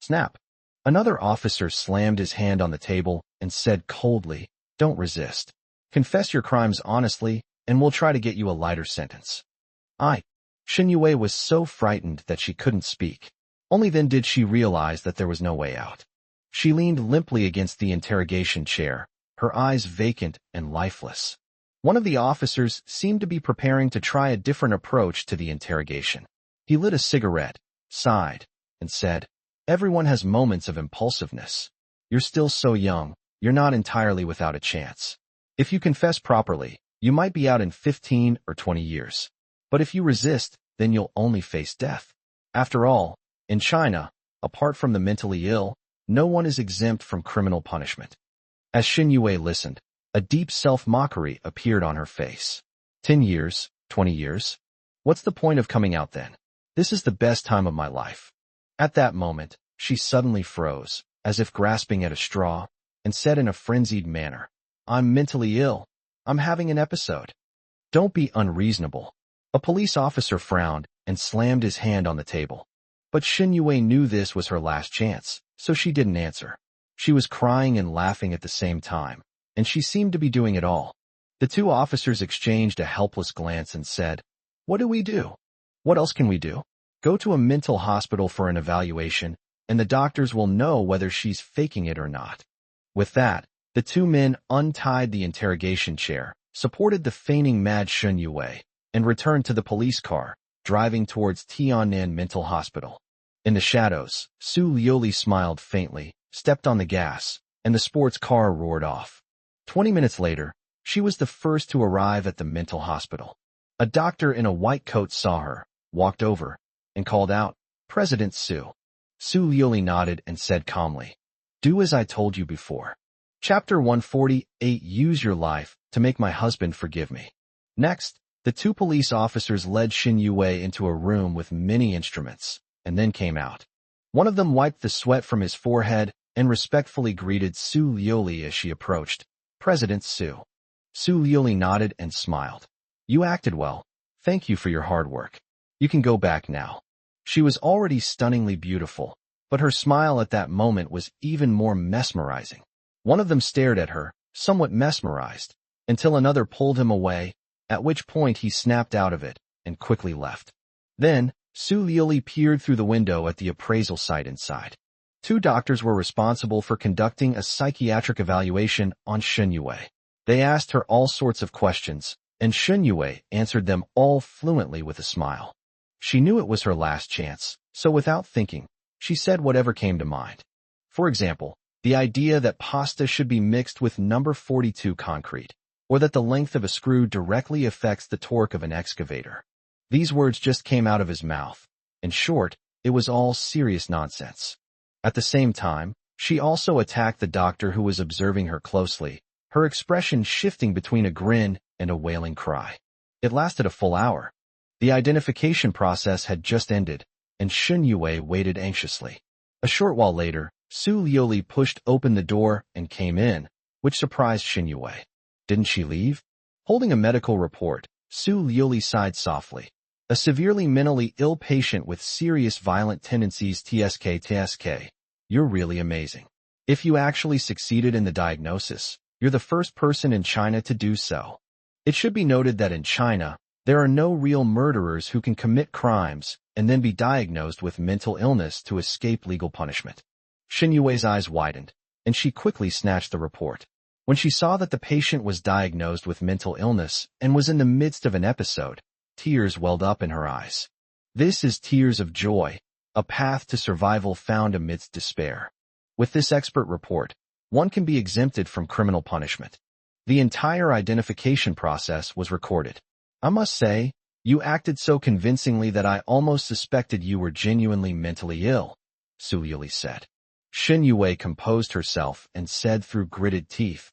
Snap. Another officer slammed his hand on the table and said coldly, Don't resist. Confess your crimes honestly, and we'll try to get you a lighter sentence. Shen Yue was so frightened that she couldn't speak. Only then did she realize that there was no way out. She leaned limply against the interrogation chair, her eyes vacant and lifeless. One of the officers seemed to be preparing to try a different approach to the interrogation. He lit a cigarette, sighed, and said, Everyone has moments of impulsiveness. You're still so young, you're not entirely without a chance. If you confess properly, you might be out in 15 or 20 years. But if you resist, then you'll only face death. After all, in China, apart from the mentally ill, no one is exempt from criminal punishment. As Shen Yue listened, a deep self-mockery appeared on her face. 10 years, 20 years? What's the point of coming out then? This is the best time of my life. At that moment, she suddenly froze, as if grasping at a straw, and said in a frenzied manner, I'm mentally ill. I'm having an episode. Don't be unreasonable. A police officer frowned and slammed his hand on the table. But Shen Yue knew this was her last chance, so she didn't answer. She was crying and laughing at the same time, and she seemed to be doing it all. The 2 officers exchanged a helpless glance and said, What do we do? What else can we do? Go to a mental hospital for an evaluation, and the doctors will know whether she's faking it or not. With that, the 2 men untied the interrogation chair, supported the feigning mad Shen Yue, and returned to the police car, driving towards Tiannan Mental Hospital. In the shadows, Su Liuli smiled faintly, stepped on the gas, and the sports car roared off. 20 minutes later, she was the first to arrive at the mental hospital. A doctor in a white coat saw her, walked over, and called out, President Su. Su Liuli nodded and said calmly, Do as I told you before. Chapter 148 Use your life to make my husband forgive me. Next, the 2 police officers led Shen Yue into a room with many instruments, and then came out. One of them wiped the sweat from his forehead and respectfully greeted Su Liuli as she approached. President Su. Su Liuli nodded and smiled. You acted well. Thank you for your hard work. You can go back now. She was already stunningly beautiful, but her smile at that moment was even more mesmerizing. One of them stared at her, somewhat mesmerized, until another pulled him away, at which point he snapped out of it and quickly left. Then, Su Liuli peered through the window at the appraisal site inside. 2 doctors were responsible for conducting a psychiatric evaluation on Shen Yue. They asked her all sorts of questions, and Shen Yue answered them all fluently with a smile. She knew it was her last chance, so without thinking, She said whatever came to mind. For example, the idea that pasta should be mixed with number 42 concrete, or that the length of a screw directly affects the torque of an excavator. These words just came out of his mouth. In short, it was all serious nonsense. At the same time, she also attacked the doctor who was observing her closely, her expression shifting between a grin and a wailing cry. It lasted a full hour. The identification process had just ended, and Shun Yue waited anxiously. A short while later, Su Liuli pushed open the door and came in, which surprised Shun Yue. Didn't she leave? Holding a medical report, Su Liuli sighed softly. A severely mentally ill patient with serious violent tendencies TSK. You're really amazing. If you actually succeeded in the diagnosis, you're the first person in China to do so. It should be noted that in China, there are no real murderers who can commit crimes and then be diagnosed with mental illness to escape legal punishment. Shin Yue's eyes widened, and she quickly snatched the report. When she saw that the patient was diagnosed with mental illness and was in the midst of an episode, tears welled up in her eyes. This is tears of joy, a path to survival found amidst despair. With this expert report, one can be exempted from criminal punishment. The entire identification process was recorded. I must say, you acted so convincingly that I almost suspected you were genuinely mentally ill, Su Yuli said. Shin Yue composed herself and said through gritted teeth,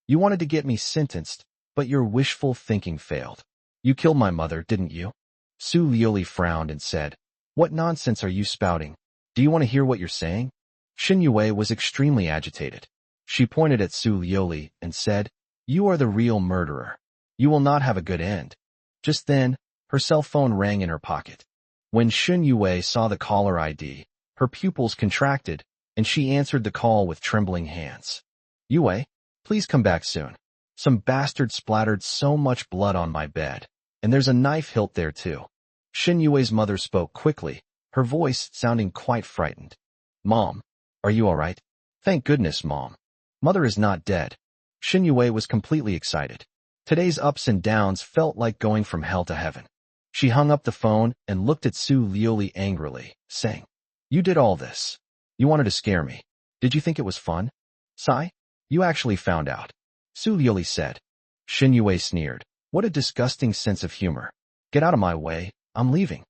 You wanted to get me sentenced, but your wishful thinking failed. You killed my mother, didn't you? Su Liuli frowned and said, What nonsense are you spouting? Do you want to hear what you're saying? Shin Yue was extremely agitated. She pointed at Su Liuli and said, You are the real murderer. You will not have a good end. Just then, her cell phone rang in her pocket. When Shin Yue saw the caller ID, her pupils contracted, and she answered the call with trembling hands. Yue, please come back soon. Some bastard splattered so much blood on my bed, and there's a knife hilt there too. Shin Yue's mother spoke quickly, her voice sounding quite frightened. Mom, are you all right? Thank goodness, Mom. Mother is not dead. Shin Yue was completely excited. Today's ups and downs felt like going from hell to heaven. She hung up the phone and looked at Su Liuli angrily, saying, You did all this. You wanted to scare me. Did you think it was fun? Sai, you actually found out. Su Liuli said. Shin Yue sneered. What a disgusting sense of humor. Get out of my way, I'm leaving.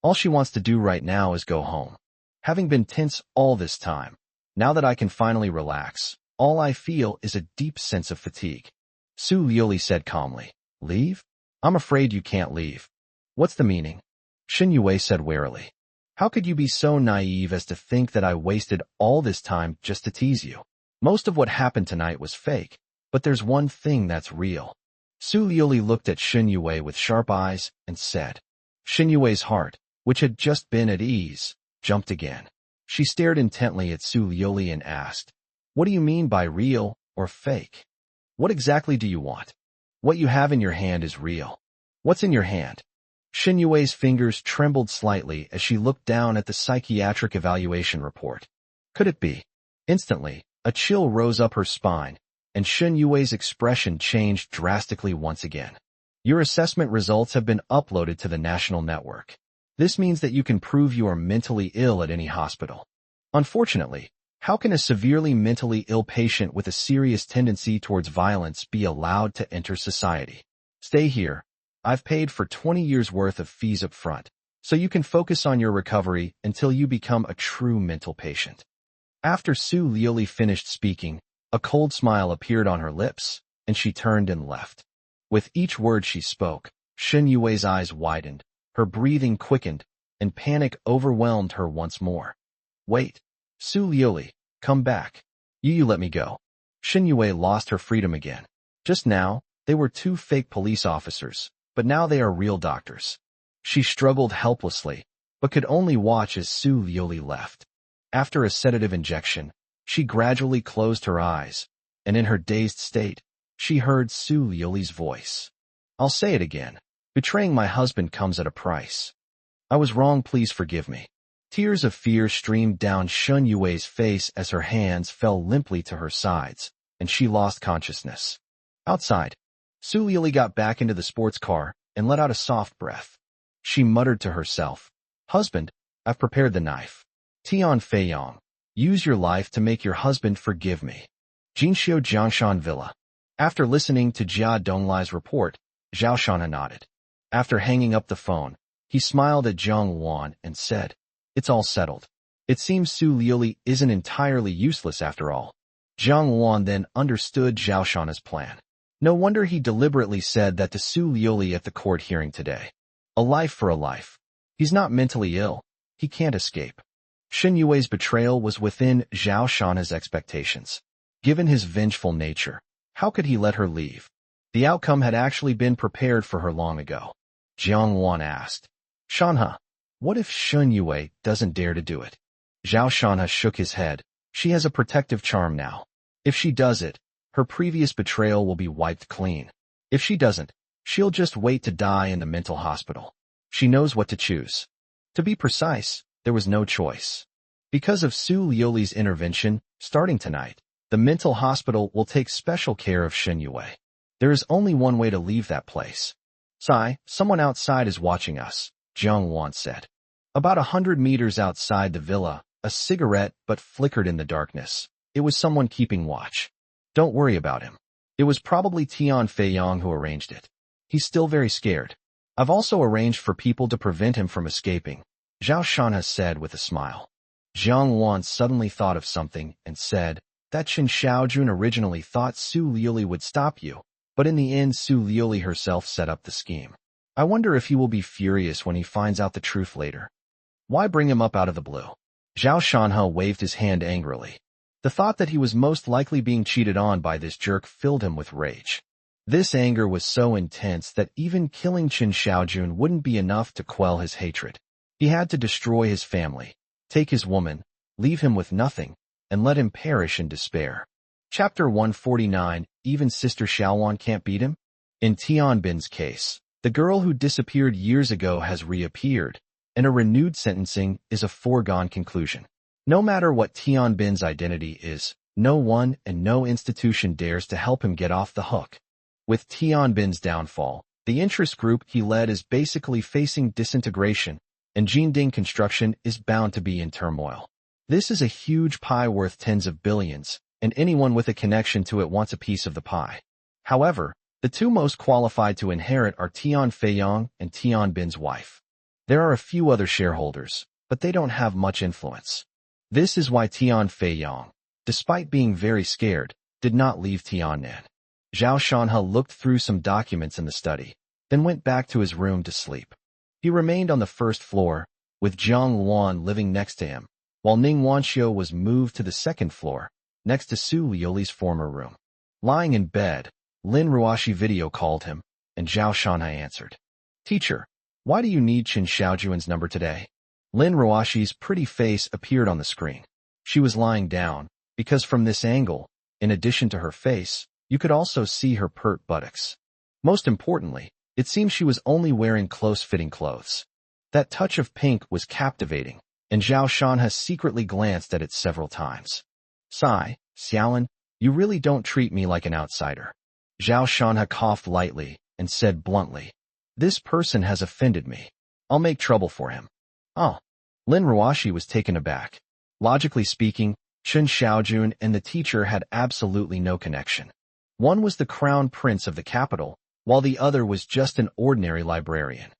All she wants to do right now is go home. Having been tense all this time, now that I can finally relax, all I feel is a deep sense of fatigue. Su Liuli said calmly. Leave? I'm afraid you can't leave. What's the meaning? Shin Yue said warily. How could you be so naive as to think that I wasted all this time just to tease you? Most of what happened tonight was fake, but there's one thing that's real. Su Liuli looked at Shin Yue with sharp eyes and said. Shin Yue's heart, which had just been at ease, jumped again. She stared intently at Su Liuli and asked, What do you mean by real or fake? What exactly do you want? What you have in your hand is real. What's in your hand? Shin Yue's fingers trembled slightly as she looked down at the psychiatric evaluation report. Could it be? Instantly, a chill rose up her spine, and Shin Yue's expression changed drastically once again. Your assessment results have been uploaded to the national network. This means that you can prove you are mentally ill at any hospital. Unfortunately, how can a severely mentally ill patient with a serious tendency towards violence be allowed to enter society? Stay here. I've paid for 20 years' worth of fees up front, so you can focus on your recovery until you become a true mental patient. After Su Liuli finished speaking, a cold smile appeared on her lips, and she turned and left. With each word she spoke, Shin Yue's eyes widened, her breathing quickened, and panic overwhelmed her once more. Wait, Su Liuli, come back. You let me go. Shin Yue lost her freedom again. Just now, they were two fake police officers, but now they are real doctors. She struggled helplessly, but could only watch as Su Liuli left. After a sedative injection, she gradually closed her eyes, and in her dazed state, she heard Su Liuli's voice. I'll say it again. Betraying my husband comes at a price. I was wrong, please forgive me. Tears of fear streamed down Shun Yue's face as her hands fell limply to her sides, and she lost consciousness. Outside, Su Liuli got back into the sports car and let out a soft breath. She muttered to herself, Husband, I've prepared the knife. Tian Feiyong, use your life to make your husband forgive me. Jinxiu Jiangshan Villa. After listening to Jia Donglai's report, Zhao Shanha nodded. After hanging up the phone, he smiled at Zhang Luan and said, "It's all settled. It seems Su Liuli isn't entirely useless after all." Zhang Luan then understood Zhao Shanha's plan. No wonder he deliberately said that to Su Liuli at the court hearing today. A life for a life. He's not mentally ill. He can't escape. Shen Yue's betrayal was within Zhao Shanha's expectations. Given his vengeful nature, how could he let her leave? The outcome had actually been prepared for her long ago. Jiang Wan asked, "Shanha, what if Shen Yue doesn't dare to do it?" Zhao Shanha shook his head. She has a protective charm now. If she does it, her previous betrayal will be wiped clean. If she doesn't, she'll just wait to die in the mental hospital. She knows what to choose. To be precise, there was no choice. Because of Su Liuli's intervention, starting tonight, the mental hospital will take special care of Shen Yue. There is only one way to leave that place. "Sai, someone outside is watching us," Jiang Wan said. About 100 meters outside the villa, a cigarette but flickered in the darkness. It was someone keeping watch. "Don't worry about him. It was probably Tian Feiyong who arranged it. He's still very scared. I've also arranged for people to prevent him from escaping," Zhao Shanha said with a smile. Jiang Wan suddenly thought of something and said, "That Chen Xiaojun originally thought Su Liuli would stop you, but in the end Su Liuli herself set up the scheme. I wonder if he will be furious when he finds out the truth later. Why bring him up out of the blue?" Zhao Shanha waved his hand angrily. The thought that he was most likely being cheated on by this jerk filled him with rage. This anger was so intense that even killing Chen Xiaojun wouldn't be enough to quell his hatred. He had to destroy his family, take his woman, leave him with nothing, and let him perish in despair. Chapter 149, Even Sister Xiaowan Can't Beat Him? In Tianbin's case, the girl who disappeared years ago has reappeared, and a renewed sentencing is a foregone conclusion. No matter what Tianbin's identity is, no one and no institution dares to help him get off the hook. With Tianbin's downfall, the interest group he led is basically facing disintegration, and Jinding Construction is bound to be in turmoil. This is a huge pie worth tens of billions, and anyone with a connection to it wants a piece of the pie. However, the two most qualified to inherit are Tian Feiyong and Tianbin's wife. There are a few other shareholders, but they don't have much influence. This is why Tian Feiyong, despite being very scared, did not leave Tiannan. Zhao Shanha looked through some documents in the study, then went back to his room to sleep. He remained on the first floor, with Zhang Luan living next to him, while Ning Wanxiu was moved to the second floor, next to Su Liuli's former room. Lying in bed, Lin Ruoshi video called him, and Zhao Shanha answered. "Teacher, why do you need Chen Xiaojuan's number today?" Lin Ruoshi's pretty face appeared on the screen. She was lying down, because from this angle, in addition to her face, you could also see her pert buttocks. Most importantly, it seemed she was only wearing close-fitting clothes. That touch of pink was captivating, and Zhao Shanha secretly glanced at it several times. "Sai, Xiaolin, you really don't treat me like an outsider." Zhao Shanha coughed lightly and said bluntly, "This person has offended me. I'll make trouble for him." "Oh." Lin Ruoshi was taken aback. Logically speaking, Chen Xiaojun and the teacher had absolutely no connection. One was the crown prince of the capital, while the other was just an ordinary librarian.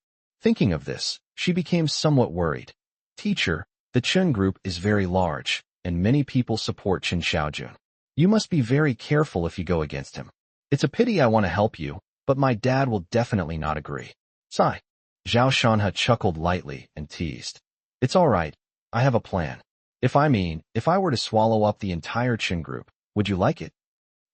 Thinking of this, she became somewhat worried. "Teacher, the Chen group is very large, and many people support Chen Xiaojun. You must be very careful if you go against him. It's a pity I want to help you, but my dad will definitely not agree." "Sigh." Zhao Shanha chuckled lightly and teased. "It's all right. I have a plan. If I were to swallow up the entire Chen group, would you like it?"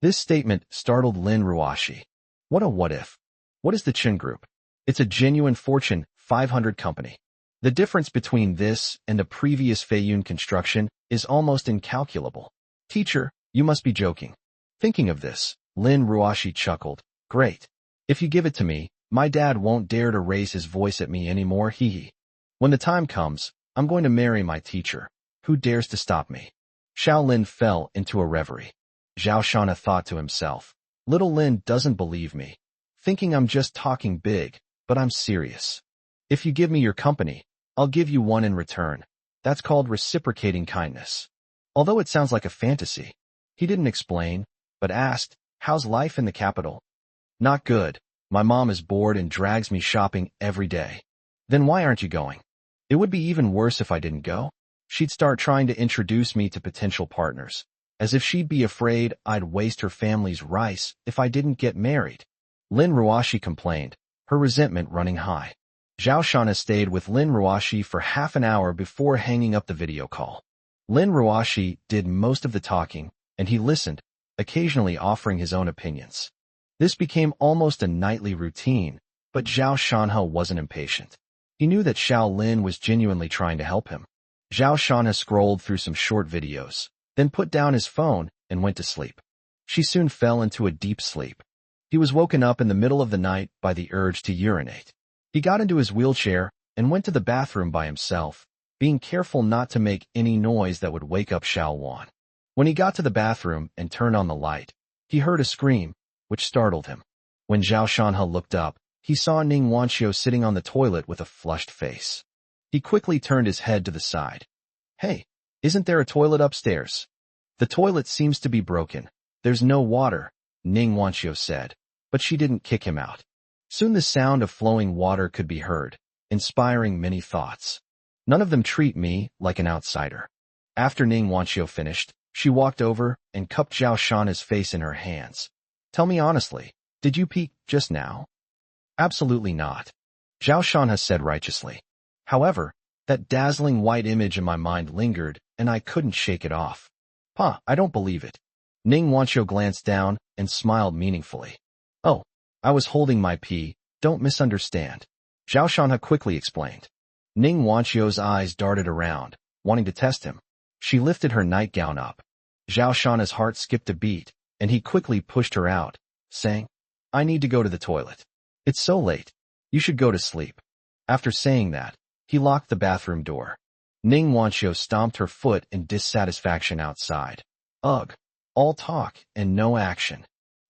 This statement startled Lin Ruoshi. What a what if? What is the Chen group? It's a genuine Fortune 500 company. The difference between this and the previous Feiyun construction is almost incalculable. "Teacher, you must be joking." Thinking of this, Lin Ruoshi chuckled. "Great. If you give it to me, my dad won't dare to raise his voice at me anymore, hee hee. When the time comes, I'm going to marry my teacher. Who dares to stop me?" Xiao Lin fell into a reverie. Zhao Shanha thought to himself, "Little Lin doesn't believe me, thinking I'm just talking big, but I'm serious. If you give me your company, I'll give you one in return." That's called reciprocating kindness. Although it sounds like a fantasy, he didn't explain, but asked, "How's life in the capital?" "Not good. My mom is bored and drags me shopping every day." "Then why aren't you going?" "It would be even worse if I didn't go. She'd start trying to introduce me to potential partners, as if she'd be afraid I'd waste her family's rice if I didn't get married." Lin Ruashi complained, her resentment running high. Zhao Shana stayed with Lin Ruashi for half an hour before hanging up the video call. Lin Ruashi did most of the talking, and he listened, occasionally offering his own opinions. This became almost a nightly routine, but Zhao Shanhe wasn't impatient. He knew that Xiao Lin was genuinely trying to help him. Zhao Shanhe scrolled through some short videos, then put down his phone and went to sleep. She soon fell into a deep sleep. He was woken up in the middle of the night by the urge to urinate. He got into his wheelchair and went to the bathroom by himself, being careful not to make any noise that would wake up Xiao Wan. When he got to the bathroom and turned on the light, he heard a scream, which startled him. When Zhao Shanhe looked up, he saw Ning Wanxiu sitting on the toilet with a flushed face. He quickly turned his head to the side. "Hey, isn't there a toilet upstairs?" "The toilet seems to be broken. There's no water," Ning Wanxiu said, but she didn't kick him out. Soon the sound of flowing water could be heard, inspiring many thoughts. None of them treat me like an outsider. After Ning Wanxiu finished, she walked over and cupped Zhao Shanhe's face in her hands. "Tell me honestly, did you pee just now?" "Absolutely not," Zhao Shanhe said righteously. However, that dazzling white image in my mind lingered, and I couldn't shake it off. "Pa, I don't believe it." Ning Wanxiu glanced down and smiled meaningfully. "Oh, I was holding my pee, don't misunderstand," Zhao Shanhe quickly explained. Ning Wanxiu's eyes darted around, wanting to test him. She lifted her nightgown up. Zhao Shanhe's heart skipped a beat, and he quickly pushed her out, saying, "I need to go to the toilet. It's so late. You should go to sleep." After saying that, he locked the bathroom door. Ning Wanxiu stomped her foot in dissatisfaction outside. Ugh, all talk and no action.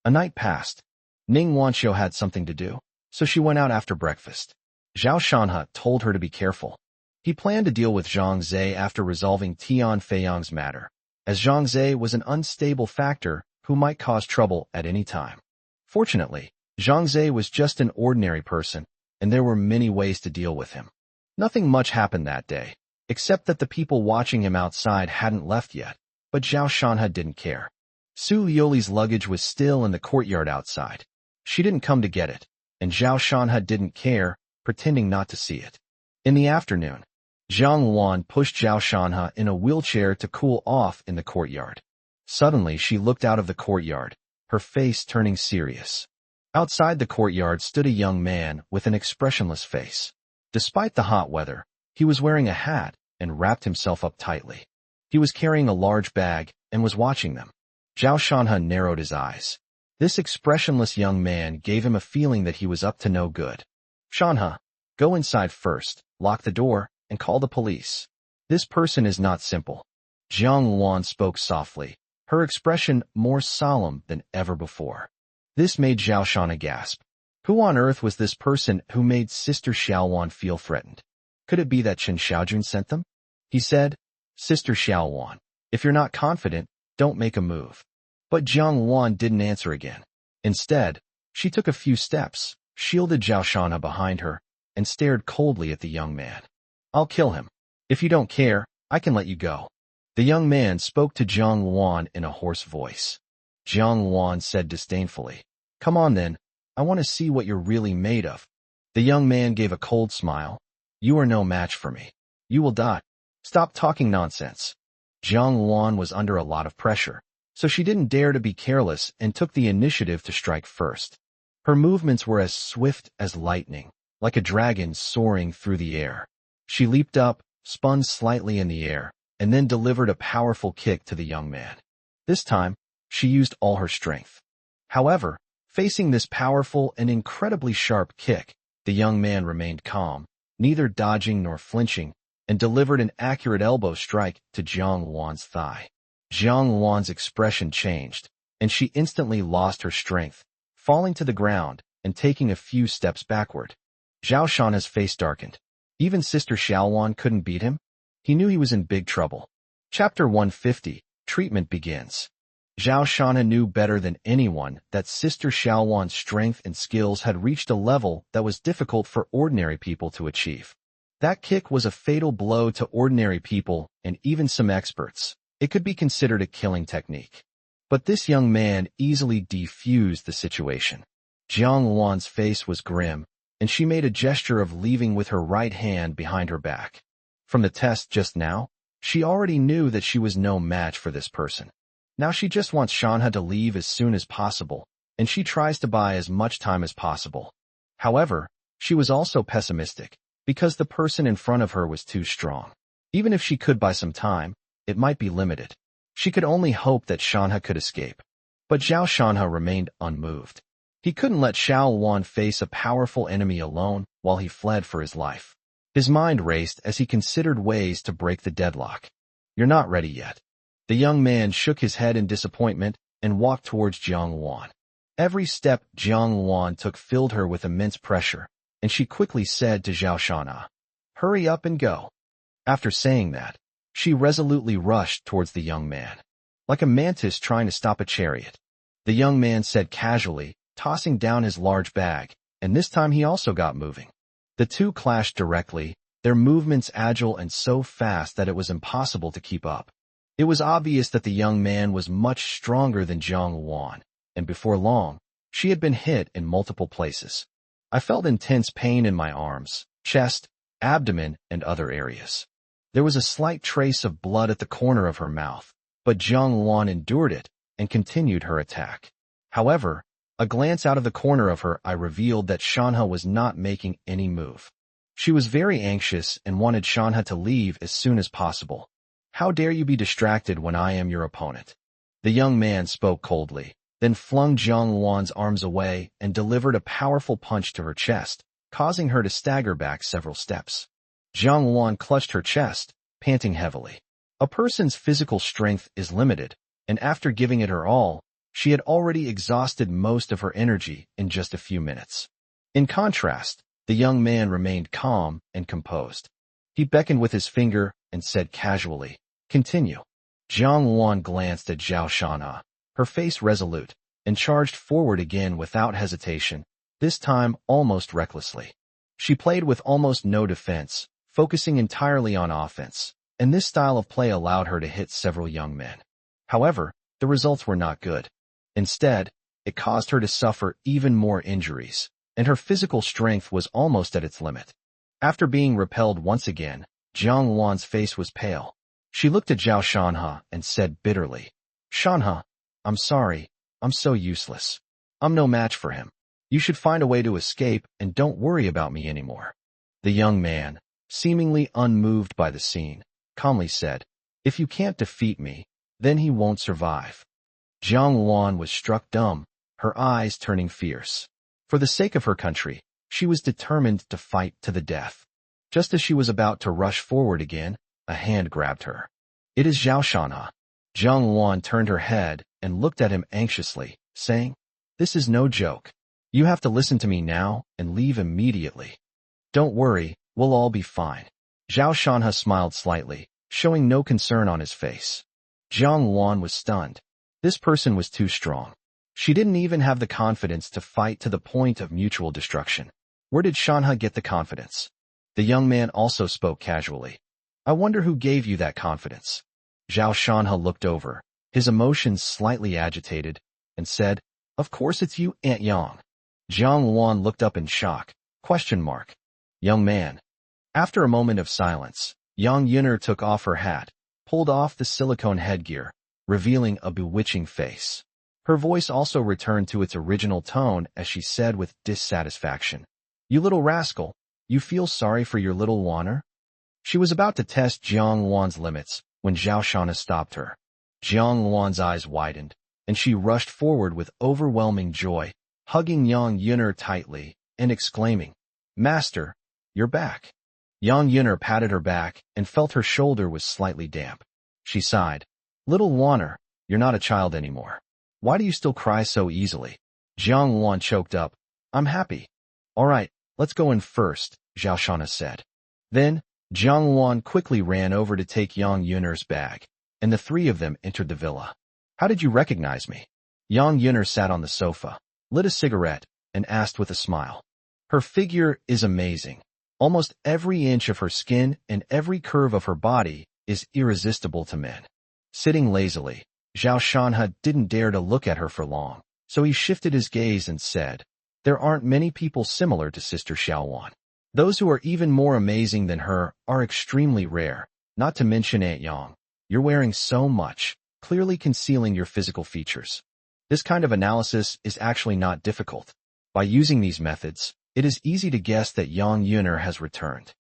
A night passed. Ning Wanxiu had something to do, so she went out after breakfast. Zhao Shanhe told her to be careful. He planned to deal with Zhang Zhe after resolving Tian Feiyang's matter, as Zhang Zhe was an unstable factor who might cause trouble at any time. Fortunately, Zhang Zhe was just an ordinary person, and there were many ways to deal with him. Nothing much happened that day, except that the people watching him outside hadn't left yet, but Zhao Shanhe didn't care. Su Liuli's luggage was still in the courtyard outside. She didn't come to get it, and Zhao Shanhe didn't care, pretending not to see it. In the afternoon, Zhang Wan pushed Zhao Shanhe in a wheelchair to cool off in the courtyard. Suddenly she looked out of the courtyard, her face turning serious. Outside the courtyard stood a young man with an expressionless face. Despite the hot weather, he was wearing a hat and wrapped himself up tightly. He was carrying a large bag and was watching them. Zhao Shanhe narrowed his eyes. This expressionless young man gave him a feeling that he was up to no good. "Shanhe, go inside first, lock the door, and call the police. This person is not simple." Zhang Wan spoke softly, her expression more solemn than ever before. This made Zhao Shanhe gasp. Who on earth was this person who made Sister Xiaowan feel threatened? Could it be that Chen Xiaojun sent them? He said, "Sister Xiaowan, if you're not confident, don't make a move." But Zhang Wan didn't answer again. Instead, she took a few steps, shielded Zhao Shanhe behind her, and stared coldly at the young man. "I'll kill him. If you don't care, I can let you go." The young man spoke to Zhang Wan in a hoarse voice. Zhang Wan said disdainfully, "Come on then, I want to see what you're really made of." The young man gave a cold smile. "You are no match for me. You will die. Stop talking nonsense." Zhang Wan was under a lot of pressure, so she didn't dare to be careless and took the initiative to strike first. Her movements were as swift as lightning, like a dragon soaring through the air. She leaped up, spun slightly in the air, and then delivered a powerful kick to the young man. This time, she used all her strength. However, facing this powerful and incredibly sharp kick, the young man remained calm, neither dodging nor flinching, and delivered an accurate elbow strike to Zhang Wan's thigh. Zhang Wan's expression changed, and she instantly lost her strength, falling to the ground and taking a few steps backward. Zhao Shanhe's face darkened. Even Sister Xiaowan couldn't beat him? He knew he was in big trouble. Chapter 150, Treatment begins. Zhao Shanha knew better than anyone that Sister Xiaowan's strength and skills had reached a level that was difficult for ordinary people to achieve. That kick was a fatal blow to ordinary people and even some experts. It could be considered a killing technique. But this young man easily defused the situation. Jiang Wan's face was grim, and she made a gesture of leaving with her right hand behind her back. From the test just now, she already knew that she was no match for this person. Now she just wants Shanha to leave as soon as possible, and she tries to buy as much time as possible. However, she was also pessimistic, because the person in front of her was too strong. Even if she could buy some time, it might be limited. She could only hope that Shanha could escape. But Zhao Shanha remained unmoved. He couldn't let Xiao Wan face a powerful enemy alone while he fled for his life. His mind raced as he considered ways to break the deadlock. You're not ready yet. The young man shook his head in disappointment and walked towards Jiang Wan. Every step Jiang Wan took filled her with immense pressure, and she quickly said to Zhao Shanha, "Hurry up and go." After saying that, she resolutely rushed towards the young man, like a mantis trying to stop a chariot. The young man said casually, tossing down his large bag, and this time he also got moving. The two clashed directly, their movements agile and so fast that it was impossible to keep up. It was obvious that the young man was much stronger than Jiang Wan, and before long, she had been hit in multiple places. I felt intense pain in my arms, chest, abdomen, and other areas. There was a slight trace of blood at the corner of her mouth, but Jiang Wan endured it and continued her attack. However, a glance out of the corner of her eye revealed that Shanha was not making any move. She was very anxious and wanted Shanha to leave as soon as possible. "How dare you be distracted when I am your opponent?" The young man spoke coldly, then flung Jiang Wan's arms away and delivered a powerful punch to her chest, causing her to stagger back several steps. Jiang Wan clutched her chest, panting heavily. A person's physical strength is limited, and after giving it her all, she had already exhausted most of her energy in just a few minutes. In contrast, the young man remained calm and composed. He beckoned with his finger and said casually, "Continue." Jiang Wan glanced at Zhao Shanha, her face resolute, and charged forward again without hesitation, this time almost recklessly. She played with almost no defense, focusing entirely on offense, and this style of play allowed her to hit several young men. However, the results were not good. Instead, it caused her to suffer even more injuries, and her physical strength was almost at its limit. After being repelled once again, Jiang Wan's face was pale. She looked at Zhao Shanha and said bitterly, "Shanha, I'm sorry, I'm so useless. I'm no match for him. You should find a way to escape and don't worry about me anymore." The young man, seemingly unmoved by the scene, calmly said, "If you can't defeat me, then he won't survive." Jiang Wan was struck dumb, her eyes turning fierce. For the sake of her country, she was determined to fight to the death. Just as she was about to rush forward again, a hand grabbed her. "It is Zhao Shanha." Jiang Wan turned her head and looked at him anxiously, saying, "This is no joke. You have to listen to me now and leave immediately." "Don't worry, we'll all be fine." Zhao Shanha smiled slightly, showing no concern on his face. Jiang Wan was stunned. This person was too strong. She didn't even have the confidence to fight to the point of mutual destruction. Where did Shanha get the confidence? The young man also spoke casually. "I wonder who gave you that confidence." Zhao Shanha looked over, his emotions slightly agitated, and said, "Of course it's you, Aunt Yang." Jiang Wan looked up in shock. Young man. After a moment of silence, Yang Yuner took off her hat, pulled off the silicone headgear, revealing a bewitching face. Her voice also returned to its original tone as she said with dissatisfaction, "You little rascal, you feel sorry for your little Waner?" She was about to test Jiang Wan's limits when Zhao Shanha stopped her. Jiang Wan's eyes widened, and she rushed forward with overwhelming joy, hugging Yang Yuner tightly and exclaiming, "Master, you're back." Yang Yuner patted her back and felt her shoulder was slightly damp. She sighed, "Little Waner, you're not a child anymore. Why do you still cry so easily?" Jiang Wan choked up, "I'm happy." "All right, let's go in first," Zhao Shanha said. Then, Jiang Luan quickly ran over to take Yang Yun'er's bag, and the three of them entered the villa. How did you recognize me? Yang Yun'er sat on the sofa, lit a cigarette, and asked with a smile. Her figure is amazing. Almost every inch of her skin and every curve of her body is irresistible to men. Sitting lazily, Zhao Shanhe didn't dare to look at her for long, so he shifted his gaze and said, there aren't many people similar to Sister Xiaowan. Those who are even more amazing than her are extremely rare, not to mention Aunt Yang. You're wearing so much, clearly concealing your physical features. This kind of analysis is actually not difficult. By using these methods, it is easy to guess that Yang Yun'er has returned.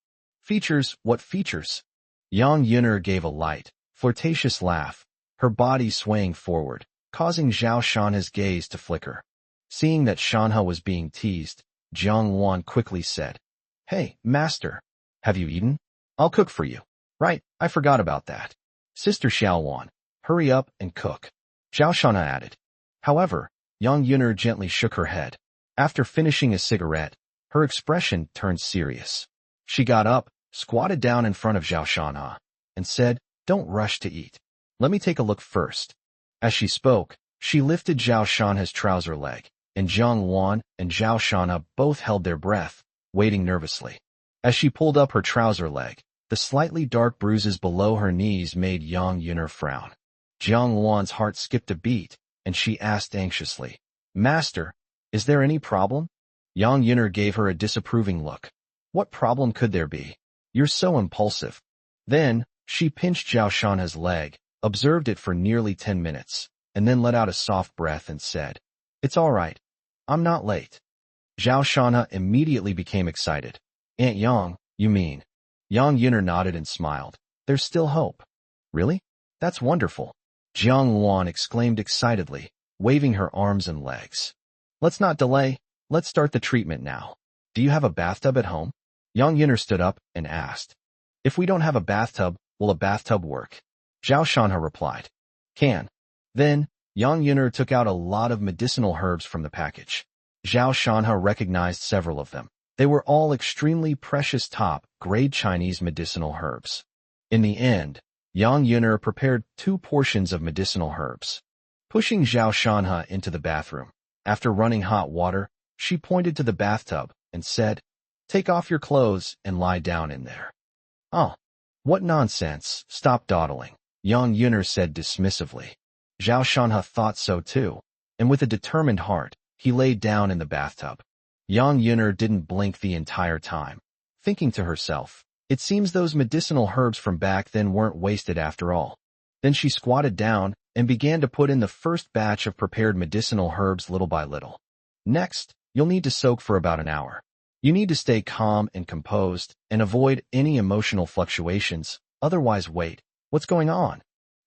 Features? What features? Yang Yun'er gave a light, flirtatious laugh, her body swaying forward, causing Zhao Shanhe's gaze to flicker. Seeing that Shanhe was being teased, Jiang Luan quickly said, Hey, master, have you eaten? I'll cook for you. Right, I forgot about that. Sister Xiaowan, hurry up and cook. Zhao Shanhe added. However, Yang Yun'er gently shook her head. After finishing a cigarette, her expression turned serious. She got up, squatted down in front of Zhao Shanhe, and said, Don't rush to eat. Let me take a look first. As she spoke, she lifted Zhao Shanhe's trouser leg, and Jiang Luan and Zhao Shanhe both held their breath, waiting nervously. As she pulled up her trouser leg, the slightly dark bruises below her knees made Yang Yun'er frown. Jiang Luan's heart skipped a beat, and she asked anxiously, Master, is there any problem? Yang Yun'er gave her a disapproving look. What problem could there be? You're so impulsive. Then, she pinched Zhao Shanhe's leg, observed it for nearly 10 minutes, and then let out a soft breath and said, It's all right. I'm not late. Zhao Shanhe immediately became excited. Aunt Yang, you mean? Yang Yun'er nodded and smiled. There's still hope. Really? That's wonderful. Jiang Luan exclaimed excitedly, waving her arms and legs. Let's not delay. Let's start the treatment now. Do you have a bathtub at home? Yang Yun'er stood up and asked. If we don't have a bathtub, will a bathtub work? Zhao Shanhe replied. Can. Then, Yang Yun'er took out a lot of medicinal herbs from the package. Zhao Shanhe recognized several of them. They were all extremely precious top-grade Chinese medicinal herbs. In the end, Yang Yun'er prepared 2 portions of medicinal herbs. Pushing Zhao Shanhe into the bathroom, after running hot water, she pointed to the bathtub and said, Take off your clothes and lie down in there. Oh, what nonsense, stop dawdling, Yang Yun'er said dismissively. Zhao Shanhe thought so too, and with a determined heart, he lay down in the bathtub. Yang Yun'er didn't blink the entire time, thinking to herself, it seems those medicinal herbs from back then weren't wasted after all. Then she squatted down and began to put in the first batch of prepared medicinal herbs little by little. Next, you'll need to soak for about an hour. You need to stay calm and composed and avoid any emotional fluctuations, otherwise wait, what's going on?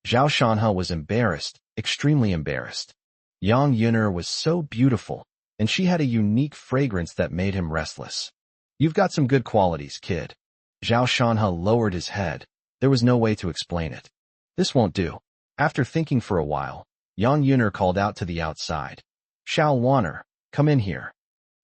Zhao Shanhe was embarrassed, extremely embarrassed. Yang Yun'er was so beautiful, and she had a unique fragrance that made him restless. You've got some good qualities, kid. Zhao Shanhe lowered his head. There was no way to explain it. This won't do. After thinking for a while, Yang Yun'er called out to the outside. Xiao Wan'er, come in here.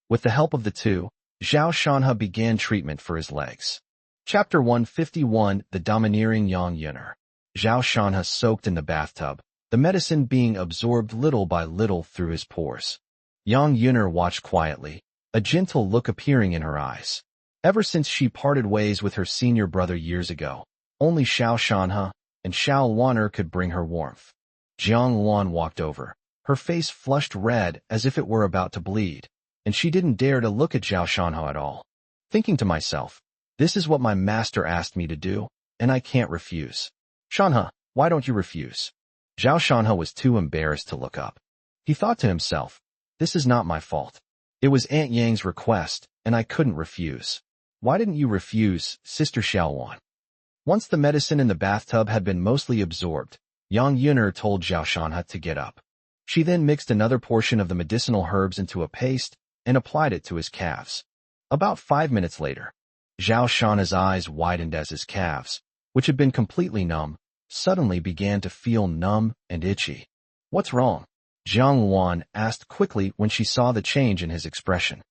With the help of the two, Zhao Shanhe began treatment for his legs. Chapter 151, The Domineering Yang Yun'er. Zhao Shanhe soaked in the bathtub, the medicine being absorbed little by little through his pores. Yang Yun'er watched quietly, a gentle look appearing in her eyes. Ever since she parted ways with her senior brother years ago, only Xiao Shanhe and Xiao Wan'er could bring her warmth. Jiang Luan walked over, her face flushed red as if it were about to bleed, and she didn't dare to look at Zhao Shanhe at all. Thinking to myself, this is what my master asked me to do, and I can't refuse. Shanhe, why don't you refuse? Zhao Shanhe was too embarrassed to look up. He thought to himself, this is not my fault. It was Aunt Yang's request, and I couldn't refuse. Why didn't you refuse, Sister Xiaowan? Once the medicine in the bathtub had been mostly absorbed, Yang Yun'er told Zhao Shanhe to get up. She then mixed another portion of the medicinal herbs into a paste and applied it to his calves. About 5 minutes later, Zhao Shanhe's eyes widened as his calves, which had been completely numb, suddenly began to feel numb and itchy. What's wrong? Jiang Luan asked quickly when she saw the change in his expression.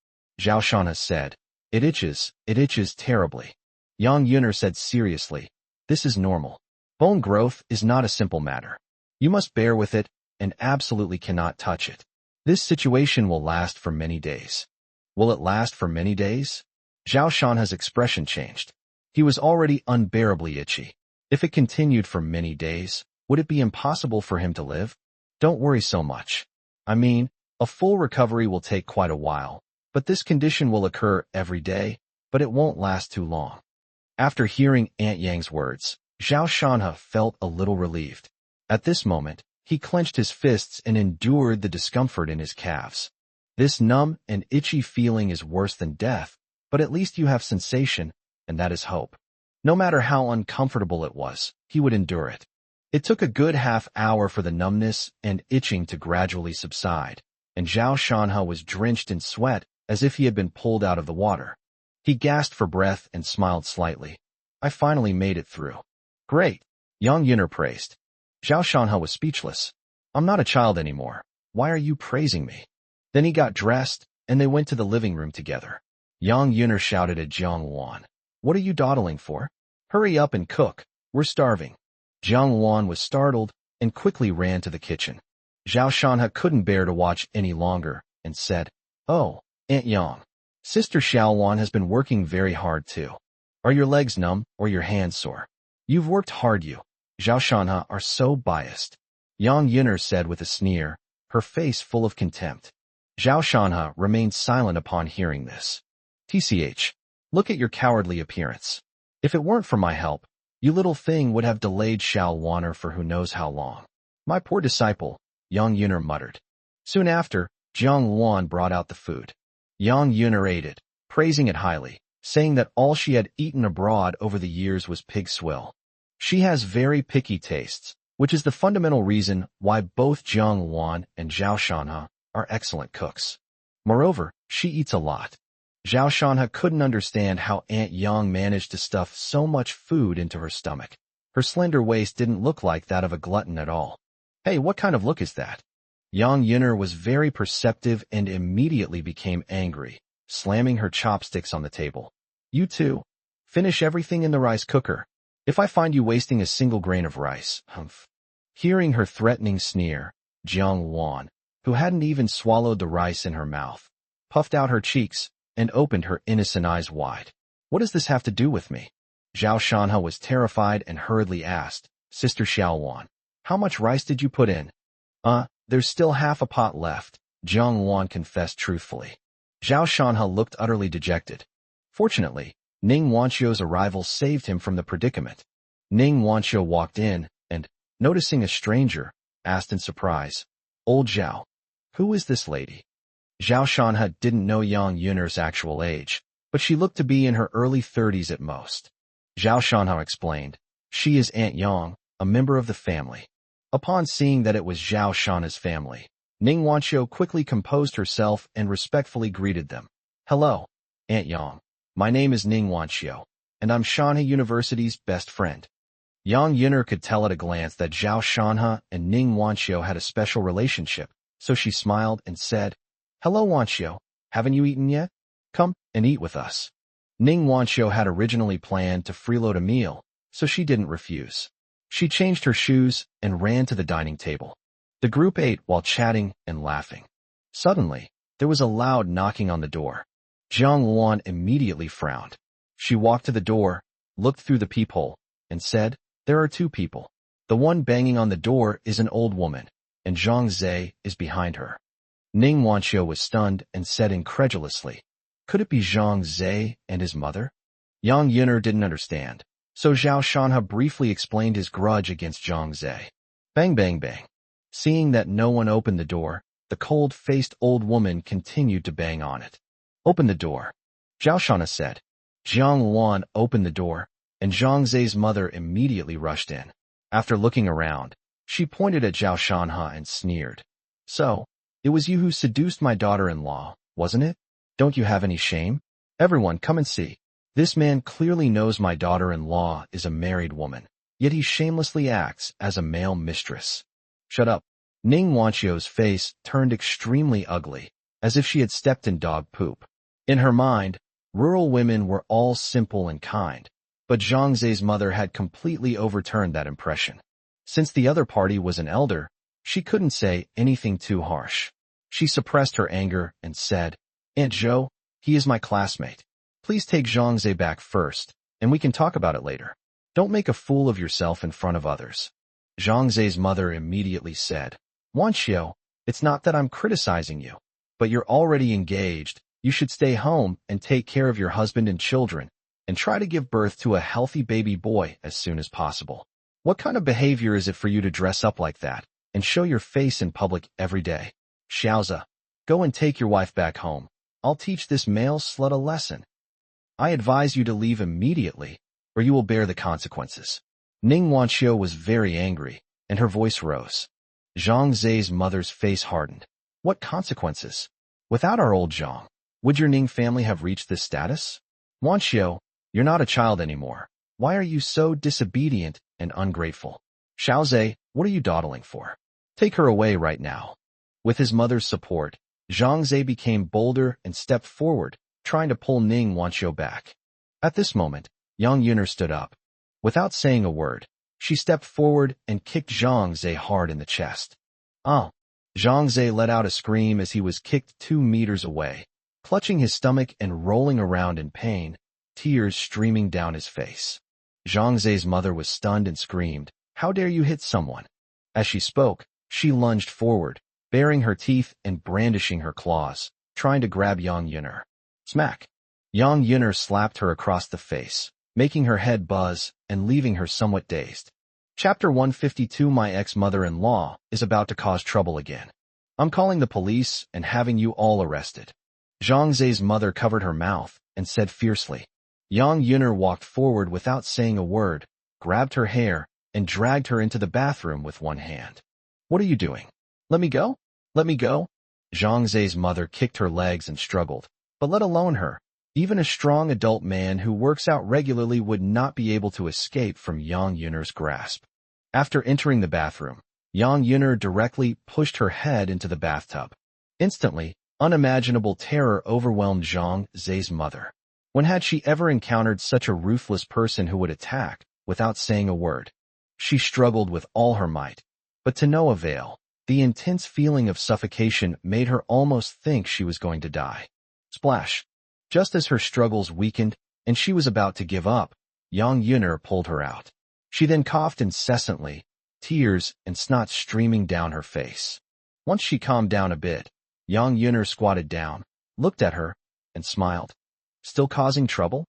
Zhao Shanhe said, it itches terribly. Yang Yuner said seriously. This is normal. Bone growth is not a simple matter. You must bear with it and absolutely cannot touch it. This situation will last for many days. Will it last for many days? Zhao Shanha's expression changed. He was already unbearably itchy. If it continued for many days, would it be impossible for him to live? Don't worry so much. I mean, a full recovery will take quite a while, but this condition will occur every day, but it won't last too long. After hearing Aunt Yang's words, Zhao Shanha felt a little relieved. At this moment, he clenched his fists and endured the discomfort in his calves. This numb and itchy feeling is worse than death, but at least you have sensation, and that is hope. No matter how uncomfortable it was, he would endure it. It took a good half-hour for the numbness and itching to gradually subside, and Zhao Shanha was drenched in sweat as if he had been pulled out of the water. He gasped for breath and smiled slightly. I finally made it through. Great, Yang Yuner praised. Zhao Shanha was speechless. I'm not a child anymore. Why are you praising me? Then he got dressed, and they went to the living room together. Yang Yuner shouted at Jiang Wan. What are you dawdling for? Hurry up and cook. We're starving. Jiang Wan was startled and quickly ran to the kitchen. Zhao Shanha couldn't bear to watch any longer and said, Oh, Aunt Yang. Sister Xiaowan has been working very hard too. Are your legs numb or your hands sore? You've worked hard you. Zhao Shanha are so biased. Yang Yuner said with a sneer, her face full of contempt. Zhao Shanha remained silent upon hearing this. TCH, look at your cowardly appearance. If it weren't for my help, you little thing would have delayed Xiao Waner for who knows how long. My poor disciple, Yang Yuner muttered. Soon after, Jiang Wan brought out the food. Yang Yuner ate it, praising it highly, saying that all she had eaten abroad over the years was pig swill. She has very picky tastes, which is the fundamental reason why both Jiang Wan and Zhao Shanha are excellent cooks. Moreover, she eats a lot. Zhao Shanha couldn't understand how Aunt Yang managed to stuff so much food into her stomach. Her slender waist didn't look like that of a glutton at all. Hey, what kind of look is that? Yang Yuner was very perceptive and immediately became angry, slamming her chopsticks on the table. You too. Finish everything in the rice cooker. If I find you wasting a single grain of rice, humph. Hearing her threatening sneer, Jiang Wan, who hadn't even swallowed the rice in her mouth, puffed out her cheeks and opened her innocent eyes wide. What does this have to do with me? Zhao Shanha was terrified and hurriedly asked, Sister Xiaowan, how much rice did you put in? There's still half a pot left, Jiang Wan confessed truthfully. Zhao Shanha looked utterly dejected. Fortunately, Ning Wanqiu's arrival saved him from the predicament. Ning Wanqiu walked in and, noticing a stranger, asked in surprise, Old Zhao, who is this lady? Zhao Shanha didn't know Yang Yuner's actual age, but she looked to be in her early 30s at most. Zhao Shanha explained, she is Aunt Yang, a member of the family. Upon seeing that it was Zhao Shanha's family, Ning Wanqiu quickly composed herself and respectfully greeted them. Hello, Aunt Yang. My name is Ning Wanqiu, and I'm Shanha University's best friend. Yang Yuner could tell at a glance that Zhao Shanha and Ning Wanqiu had a special relationship, so she smiled and said, Hello Wanqiu, haven't you eaten yet? Come and eat with us. Ning Wanqiu had originally planned to freeload a meal, so she didn't refuse. She changed her shoes and ran to the dining table. The group ate while chatting and laughing. Suddenly, there was a loud knocking on the door. Jiang Wan immediately frowned. She walked to the door, looked through the peephole, and said, There are two people. The one banging on the door is an old woman, and Zhang Zhe is behind her. Ning Wanqiu was stunned and said incredulously, Could it be Zhang Zhe and his mother? Yang Yuner didn't understand, so Zhao Shanha briefly explained his grudge against Zhang Zhe. Bang bang bang. Seeing that no one opened the door, the cold-faced old woman continued to bang on it. Open the door, Zhao Shanha said. Jiang Wan opened the door, and Zhang Zhe's mother immediately rushed in. After looking around, she pointed at Zhao Shanha and sneered. So, it was you who seduced my daughter-in-law, wasn't it? Don't you have any shame? Everyone, come and see. This man clearly knows my daughter-in-law is a married woman, yet he shamelessly acts as a male mistress. Shut up. Ning Wanqiu's face turned extremely ugly, as if she had stepped in dog poop. In her mind, rural women were all simple and kind, But Zhang Zhe's mother had completely overturned that impression. Since the other party was an elder, she couldn't say anything too harsh. She suppressed her anger and said, "Aunt Zhou, he is my classmate. Please take Zhang Zhe back first, and we can talk about it later. Don't make a fool of yourself in front of others." Zhang Zhe's mother immediately said, "Wan Xiao, it's not that I'm criticizing you, but you're already engaged. You should stay home and take care of your husband and children, and try to give birth to a healthy baby boy as soon as possible. What kind of behavior is it for you to dress up like that and show your face in public every day? Xiaoza, go and take your wife back home. I'll teach this male slut a lesson. I advise you to leave immediately, or you will bear the consequences." Ning Wanxiu was very angry, and her voice rose. Zhang Zhe's mother's face hardened. "What consequences? Without our old Zhang, would your Ning family have reached this status? Wanxiu, you're not a child anymore. Why are you so disobedient and ungrateful? Xiaozhe, what are you dawdling for? Take her away right now." With his mother's support, Zhang Zhe became bolder and stepped forward, trying to pull Ning Wanxiu back. At this moment, Yang Yuner stood up. Without saying a word, she stepped forward and kicked Zhang Zhe hard in the chest. "Oh!" Zhang Zhe let out a scream as he was kicked 2 meters away, clutching his stomach and rolling around in pain, tears streaming down his face. Zhang Zhe's mother was stunned and screamed, "How dare you hit someone?" As she spoke, she lunged forward, baring her teeth and brandishing her claws, trying to grab Yang Yuner. Smack! Yang Yuner slapped her across the face, making her head buzz and leaving her somewhat dazed. Chapter 152. My ex-mother-in-law is about to cause trouble again. I'm calling the police and having you all arrested. Zhang Zhe's mother covered her mouth and said fiercely. Yang Yuner walked forward without saying a word, grabbed her hair, and dragged her into the bathroom with one hand. "What are you doing? Let me go? Let me go?" Zhang Zhe's mother kicked her legs and struggled, but let alone her. Even a strong adult man who works out regularly would not be able to escape from Yang Yuner's grasp. After entering the bathroom, Yang Yuner directly pushed her head into the bathtub. Instantly, unimaginable terror overwhelmed Zhang Zhe's mother. When had she ever encountered such a ruthless person who would attack without saying a word? She struggled with all her might, but to no avail. The intense feeling of suffocation made her almost think she was going to die. Splash! Just as her struggles weakened and she was about to give up, Yang Yuner pulled her out. She then coughed incessantly, tears and snot streaming down her face. Once she calmed down a bit, Yang Yuner squatted down, looked at her, and smiled. Still causing trouble?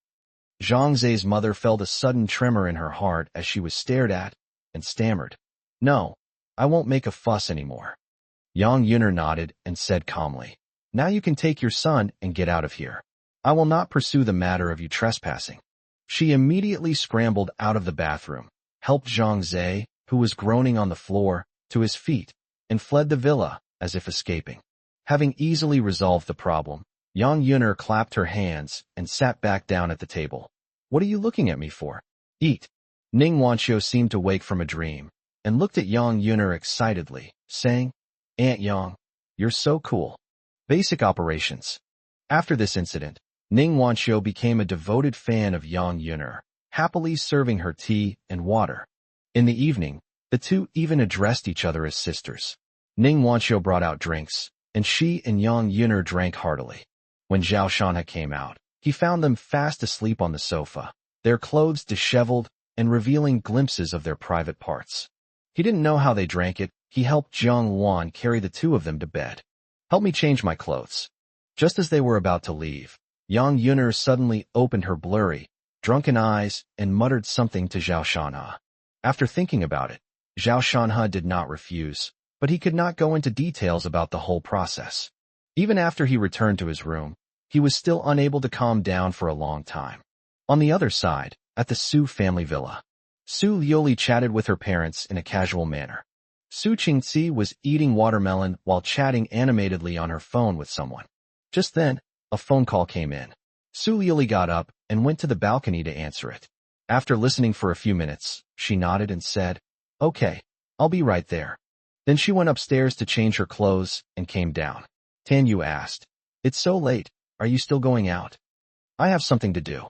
Zhang Zhe's mother felt a sudden tremor in her heart as she was stared at, and stammered, "No, I won't make a fuss anymore." Yang Yuner nodded and said calmly, "Now you can take your son and get out of here. I will not pursue the matter of you trespassing." She immediately scrambled out of the bathroom, helped Zhang Zhe, who was groaning on the floor, to his feet, and fled the villa, as if escaping. Having easily resolved the problem, Yang Yuner clapped her hands and sat back down at the table. "What are you looking at me for? Eat." Ning Wanxiu seemed to wake from a dream, and looked at Yang Yuner excitedly, saying, "Aunt Yang, you're so cool." Basic operations. After this incident, Ning Wanxiu became a devoted fan of Yang Yuner, happily serving her tea and water. In the evening, the two even addressed each other as sisters. Ning Wanxiu brought out drinks, and she and Yang Yuner drank heartily. When Zhao Shanha came out, he found them fast asleep on the sofa, their clothes disheveled and revealing glimpses of their private parts. He didn't know how they drank it. He helped Jiang Wan carry the two of them to bed. "Help me change my clothes." Just as they were about to leave, Yang Yuner suddenly opened her blurry, drunken eyes and muttered something to Zhao Shanha. After thinking about it, Zhao Shanha did not refuse, but he could not go into details about the whole process. Even after he returned to his room, he was still unable to calm down for a long time. On the other side, at the Su family villa, Su Liuli chatted with her parents in a casual manner. Su Qingzi was eating watermelon while chatting animatedly on her phone with someone. Just then, a phone call came in. Su Liuli got up and went to the balcony to answer it. After listening for a few minutes, she nodded and said, "Okay, I'll be right there." Then she went upstairs to change her clothes and came down. Tan Yu asked, "It's so late. Are you still going out?" "I have something to do."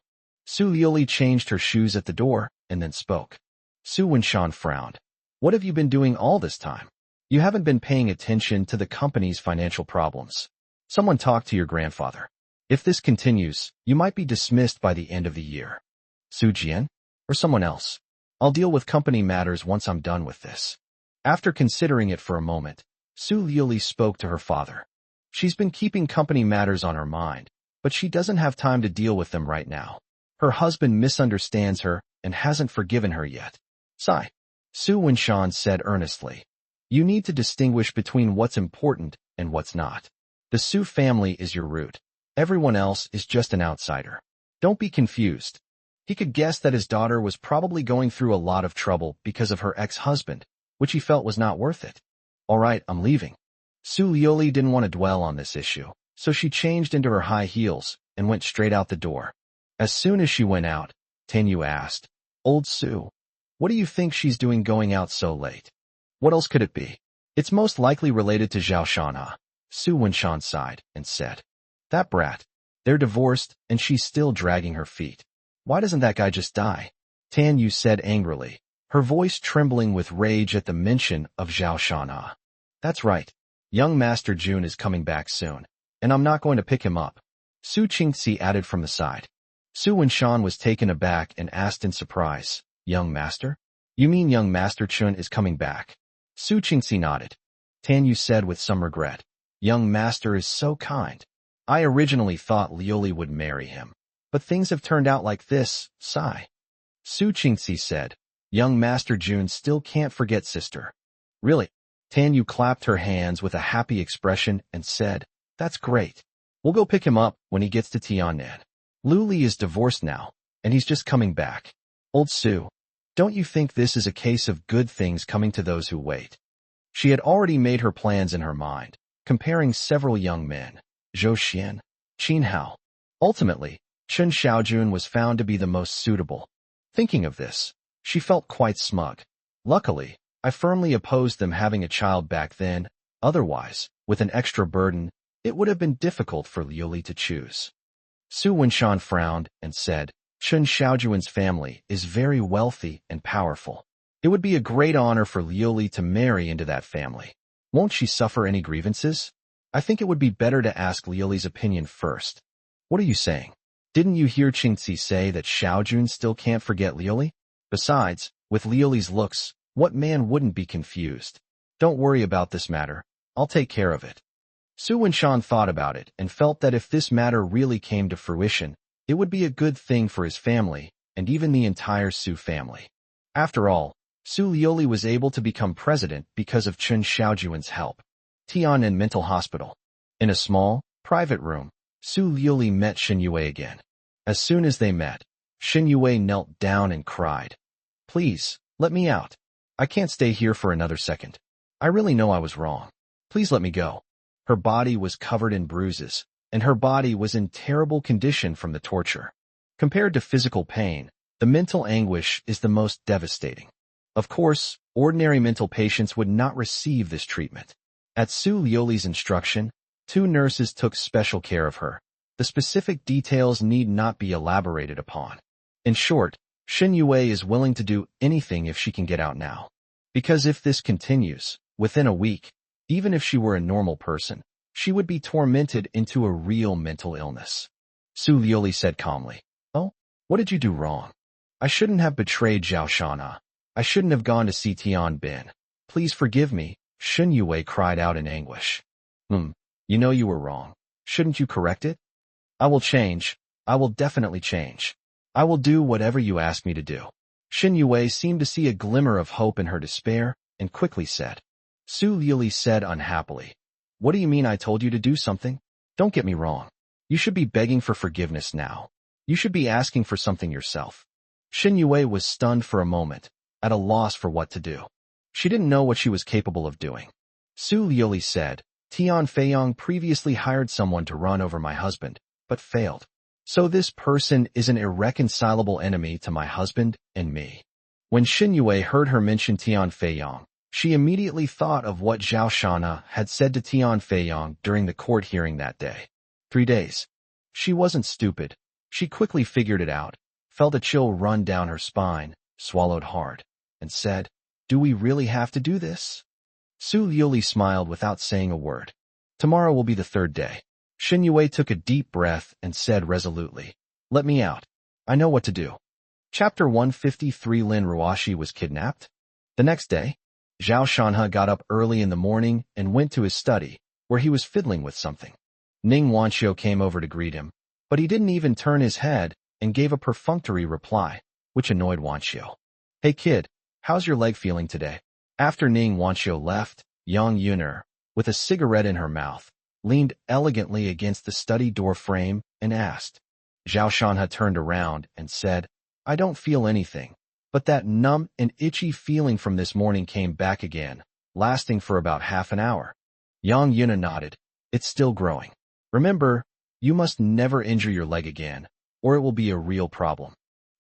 Su Liuli changed her shoes at the door and then spoke. Su Wenshan frowned. What have you been doing all this time? You haven't been paying attention to the company's financial problems. Someone talk to your grandfather. If this continues, you might be dismissed by the end of the year. Su Jian? Or someone else? I'll deal with company matters once I'm done with this. After considering it for a moment, Su Liuli spoke to her father. She's been keeping company matters on her mind, but she doesn't have time to deal with them right now. Her husband misunderstands her and hasn't forgiven her yet. Sigh. Su Wenshan said earnestly. You need to distinguish between what's important and what's not. The Su family is your root. Everyone else is just an outsider. Don't be confused. He could guess that his daughter was probably going through a lot of trouble because of her ex-husband, which he felt was not worth it. All right, I'm leaving. Su Liuli didn't want to dwell on this issue, so she changed into her high heels and went straight out the door. As soon as she went out, Tanyu asked, Old Su, what do you think she's doing going out so late? What else could it be? It's most likely related to Zhao Shana. Su Wenshan sighed and said, That brat. They're divorced and she's still dragging her feet. Why doesn't that guy just die? Tanyu said angrily, her voice trembling with rage at the mention of Zhao Shana. That's right. Young Master Jun is coming back soon, and I'm not going to pick him up. Su Qingxi added from the side. Su Wenshan was taken aback and asked in surprise, Young Master? You mean young Master Chun is coming back? Su Qingxi nodded. Tanyu said with some regret, Young Master is so kind. I originally thought Liuli would marry him, but things have turned out like this, sigh. Su Qingxi said, Young Master Jun still can't forget sister. Really? Tanyu clapped her hands with a happy expression and said, That's great. We'll go pick him up when he gets to Tiannan. Liuli is divorced now, and he's just coming back. Old Su, don't you think this is a case of good things coming to those who wait? She had already made her plans in her mind, comparing several young men, Zhou Xian, Qin Hao. Ultimately, Chen Xiaojun was found to be the most suitable. Thinking of this, she felt quite smug. Luckily, I firmly opposed them having a child back then. Otherwise, with an extra burden, it would have been difficult for Liuli to choose. Su Wenshan frowned and said, Chen Xiaojun's family is very wealthy and powerful. It would be a great honor for Liuli to marry into that family. Won't she suffer any grievances? I think it would be better to ask Liuli's opinion first. What are you saying? Didn't you hear Qingxi say that Xiaojun still can't forget Liuli? Besides, with Liuli's looks, what man wouldn't be confused? Don't worry about this matter. I'll take care of it. Su Wenshan thought about it and felt that if this matter really came to fruition, it would be a good thing for his family and even the entire Su family. After all, Su Liuli was able to become president because of Chen Xiaojun's help. Tiannan Mental Hospital. In a small, private room, Su Liuli met Shen Yue again. As soon as they met, Shen Yue knelt down and cried, Please, let me out. I can't stay here for another second. I really know I was wrong. Please let me go. Her body was covered in bruises, and her body was in terrible condition from the torture. Compared to physical pain, the mental anguish is the most devastating. Of course, ordinary mental patients would not receive this treatment. At Su Liuli's instruction, 2 nurses took special care of her. The specific details need not be elaborated upon. In short, Shen Yue is willing to do anything if she can get out now. Because if this continues, within a week, even if she were a normal person, she would be tormented into a real mental illness. Su Liuli said calmly, Oh, what did you do wrong? I shouldn't have betrayed Zhao Shana. I shouldn't have gone to see Tian Bin. Please forgive me, Shen Yue cried out in anguish. You know you were wrong. Shouldn't you correct it? I will change. I will definitely change. I will do whatever you ask me to do. Shen Yue seemed to see a glimmer of hope in her despair and quickly said. Su Liuli said unhappily, What do you mean I told you to do something? Don't get me wrong. You should be begging for forgiveness now. You should be asking for something yourself. Shen Yue was stunned for a moment, at a loss for what to do. She didn't know what she was capable of doing. Su Liuli said, Tian Feiyong previously hired someone to run over my husband, but failed. So this person is an irreconcilable enemy to my husband and me. When Shen Yue heard her mention Tian Feiyong, she immediately thought of what Zhao Shana had said to Tian Feiyong during the court hearing that day. 3 days. She wasn't stupid. She quickly figured it out. felt a chill run down her spine, swallowed hard, and said, "Do we really have to do this?" Su Yuli smiled without saying a word. "Tomorrow will be the third day." Shin Yue took a deep breath and said resolutely, "Let me out. I know what to do." Chapter 153. Lin Ruashi was kidnapped. The next day, Zhao Shanhe got up early in the morning and went to his study, where he was fiddling with something. Ning Wanxiu came over to greet him, but he didn't even turn his head and gave a perfunctory reply, which annoyed Wanxiu. "Hey kid, how's your leg feeling today?" After Ning Wanxiu left, Yang Yuner, with a cigarette in her mouth, leaned elegantly against the study door frame and asked. Zhao Shanhe turned around and said, "I don't feel anything, but that numb and itchy feeling from this morning came back again, lasting for about half an hour." Yang Yuna nodded. "It's still growing. Remember, you must never injure your leg again, or it will be a real problem.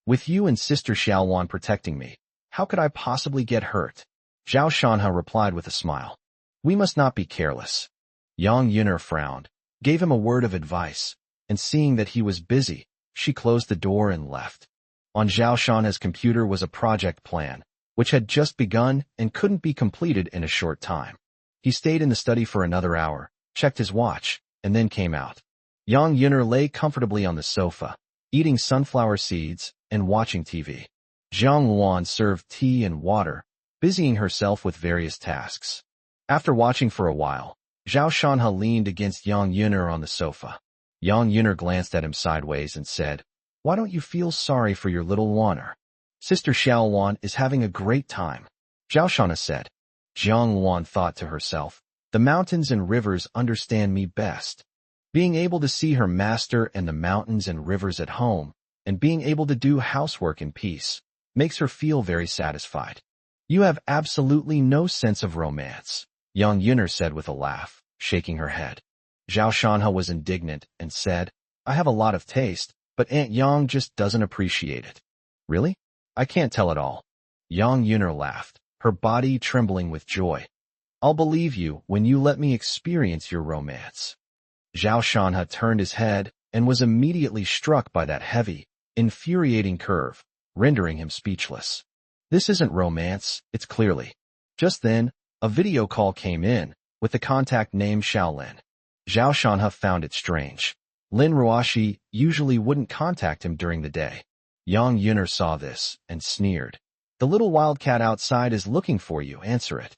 With you and Sister Xiaowan protecting me, how could I possibly get hurt?" Zhao Shanhe replied with a smile. "We must not be careless." Yang Yuner frowned, gave him a word of advice, and seeing that he was busy, she closed the door and left. On Zhao Shanhe's computer was a project plan, which had just begun and couldn't be completed in a short time. He stayed in the study for another hour, checked his watch, and then came out. Yang Yuner lay comfortably on the sofa, eating sunflower seeds and watching TV. Zhang Luan served tea and water, busying herself with various tasks. After watching for a while, Zhao Shanhe leaned against Yang Yuner on the sofa. Yang Yuner glanced at him sideways and said, "Why don't you feel sorry for your little Luaner? Sister Xiaowan is having a great time." Zhao Shanhe said. Zhang Luan thought to herself, "The mountains and rivers understand me best." Being able to see her master and the mountains and rivers at home, and being able to do housework in peace, makes her feel very satisfied. "You have absolutely no sense of romance," Yang Yuner said with a laugh, shaking her head. Zhao Shanhe was indignant and said, "I have a lot of taste, but Aunt Yang just doesn't appreciate it." "Really? I can't tell at all." Yang Yuner laughed, her body trembling with joy. "I'll believe you when you let me experience your romance." Zhao Shanhe turned his head and was immediately struck by that heavy, infuriating curve, rendering him speechless. "This isn't romance, it's clearly." Just then, a video call came in, with the contact name Xiaolin. Zhao Shanhe found it strange. Lin Ruashi usually wouldn't contact him during the day. Yang Yuner saw this and sneered. "The little wildcat outside is looking for you, answer it."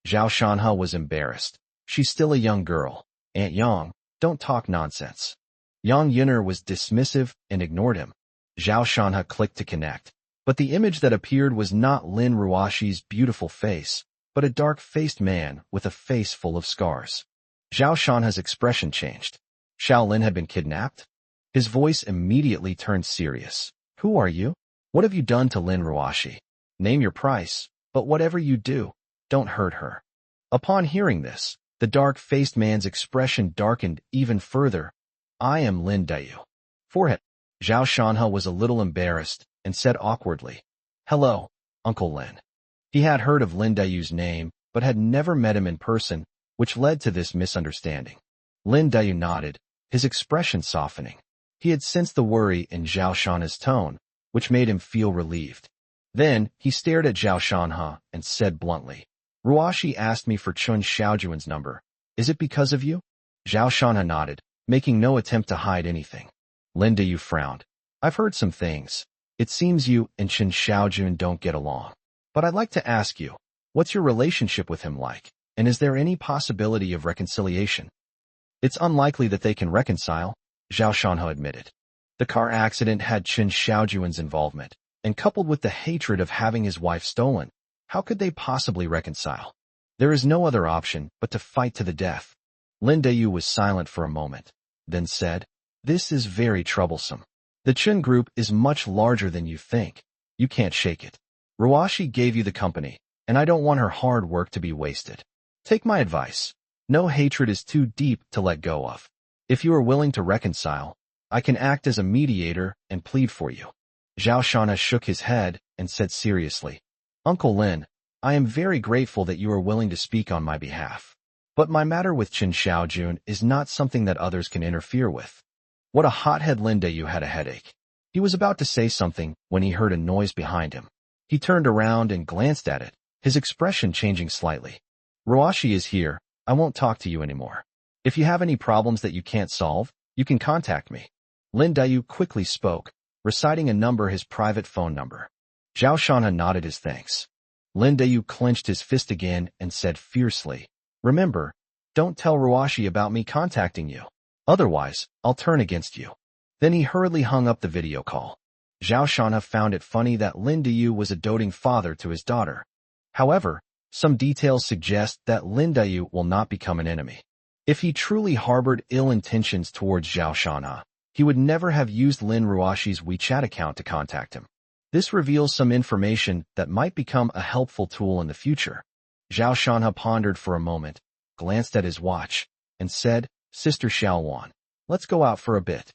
Zhao Shanhe was embarrassed. "She's still a young girl. Aunt Yang, don't talk nonsense." Yang Yuner was dismissive and ignored him. Zhao Shanhe clicked to connect, but the image that appeared was not Lin Ruashi's beautiful face, but a dark-faced man with a face full of scars. Zhao Shanhe's expression changed. Xiaolin had been kidnapped? His voice immediately turned serious. "Who are you? What have you done to Lin Ruashi? Name your price, but whatever you do, don't hurt her." Upon hearing this, the dark-faced man's expression darkened even further. "I am Lin Dayu." Forehead. Zhao Shanhe was a little embarrassed and said awkwardly, "Hello, Uncle Lin." He had heard of Lin Dayu's name, but had never met him in person, which led to this misunderstanding. Lin Dayu nodded, his expression softening. He had sensed the worry in Zhao Shanhe's tone, which made him feel relieved. Then he stared at Zhao Shanhe and said bluntly, "Ruashi asked me for Chun Xiaojuan's number. Is it because of you?" Zhao Shanhe nodded, making no attempt to hide anything. Lin Dayu frowned. "I've heard some things. It seems you and Chun Xiaojun don't get along. But I'd like to ask you, what's your relationship with him like, and is there any possibility of reconciliation?" "It's unlikely that they can reconcile," Zhao Shanhe admitted. The car accident had Chun Xiaojuan's involvement, and coupled with the hatred of having his wife stolen, how could they possibly reconcile? There is no other option but to fight to the death. Lin Dayu was silent for a moment, then said, "This is very troublesome. The Chun group is much larger than you think. You can't shake it. Ruashi gave you the company, and I don't want her hard work to be wasted. Take my advice. No hatred is too deep to let go of. If you are willing to reconcile, I can act as a mediator and plead for you." Zhao Shanhe shook his head and said seriously, "Uncle Lin, I am very grateful that you are willing to speak on my behalf. But my matter with Chun Xiaojun is not something that others can interfere with." What a hothead. Lin Dayu had a headache. He was about to say something when he heard a noise behind him. He turned around and glanced at it, his expression changing slightly. Ruashi is here. I won't talk to you anymore. If you have any problems that you can't solve, you can contact me. Lin Dayu quickly spoke, reciting a number, his private phone number. Zhao Shanha nodded his thanks. Lin Dayu clenched his fist again and said fiercely, "Remember, don't tell Ruashi about me contacting you. Otherwise, I'll turn against you." Then he hurriedly hung up the video call. Zhao Shanha found it funny that Lin Dayu was a doting father to his daughter. However, some details suggest that Lin Dayu will not become an enemy. If he truly harbored ill intentions towards Zhao Shanha, he would never have used Lin Ruashi's WeChat account to contact him. This reveals some information that might become a helpful tool in the future. Zhao Shanha pondered for a moment, glanced at his watch, and said, "Sister Xiaowan, let's go out for a bit."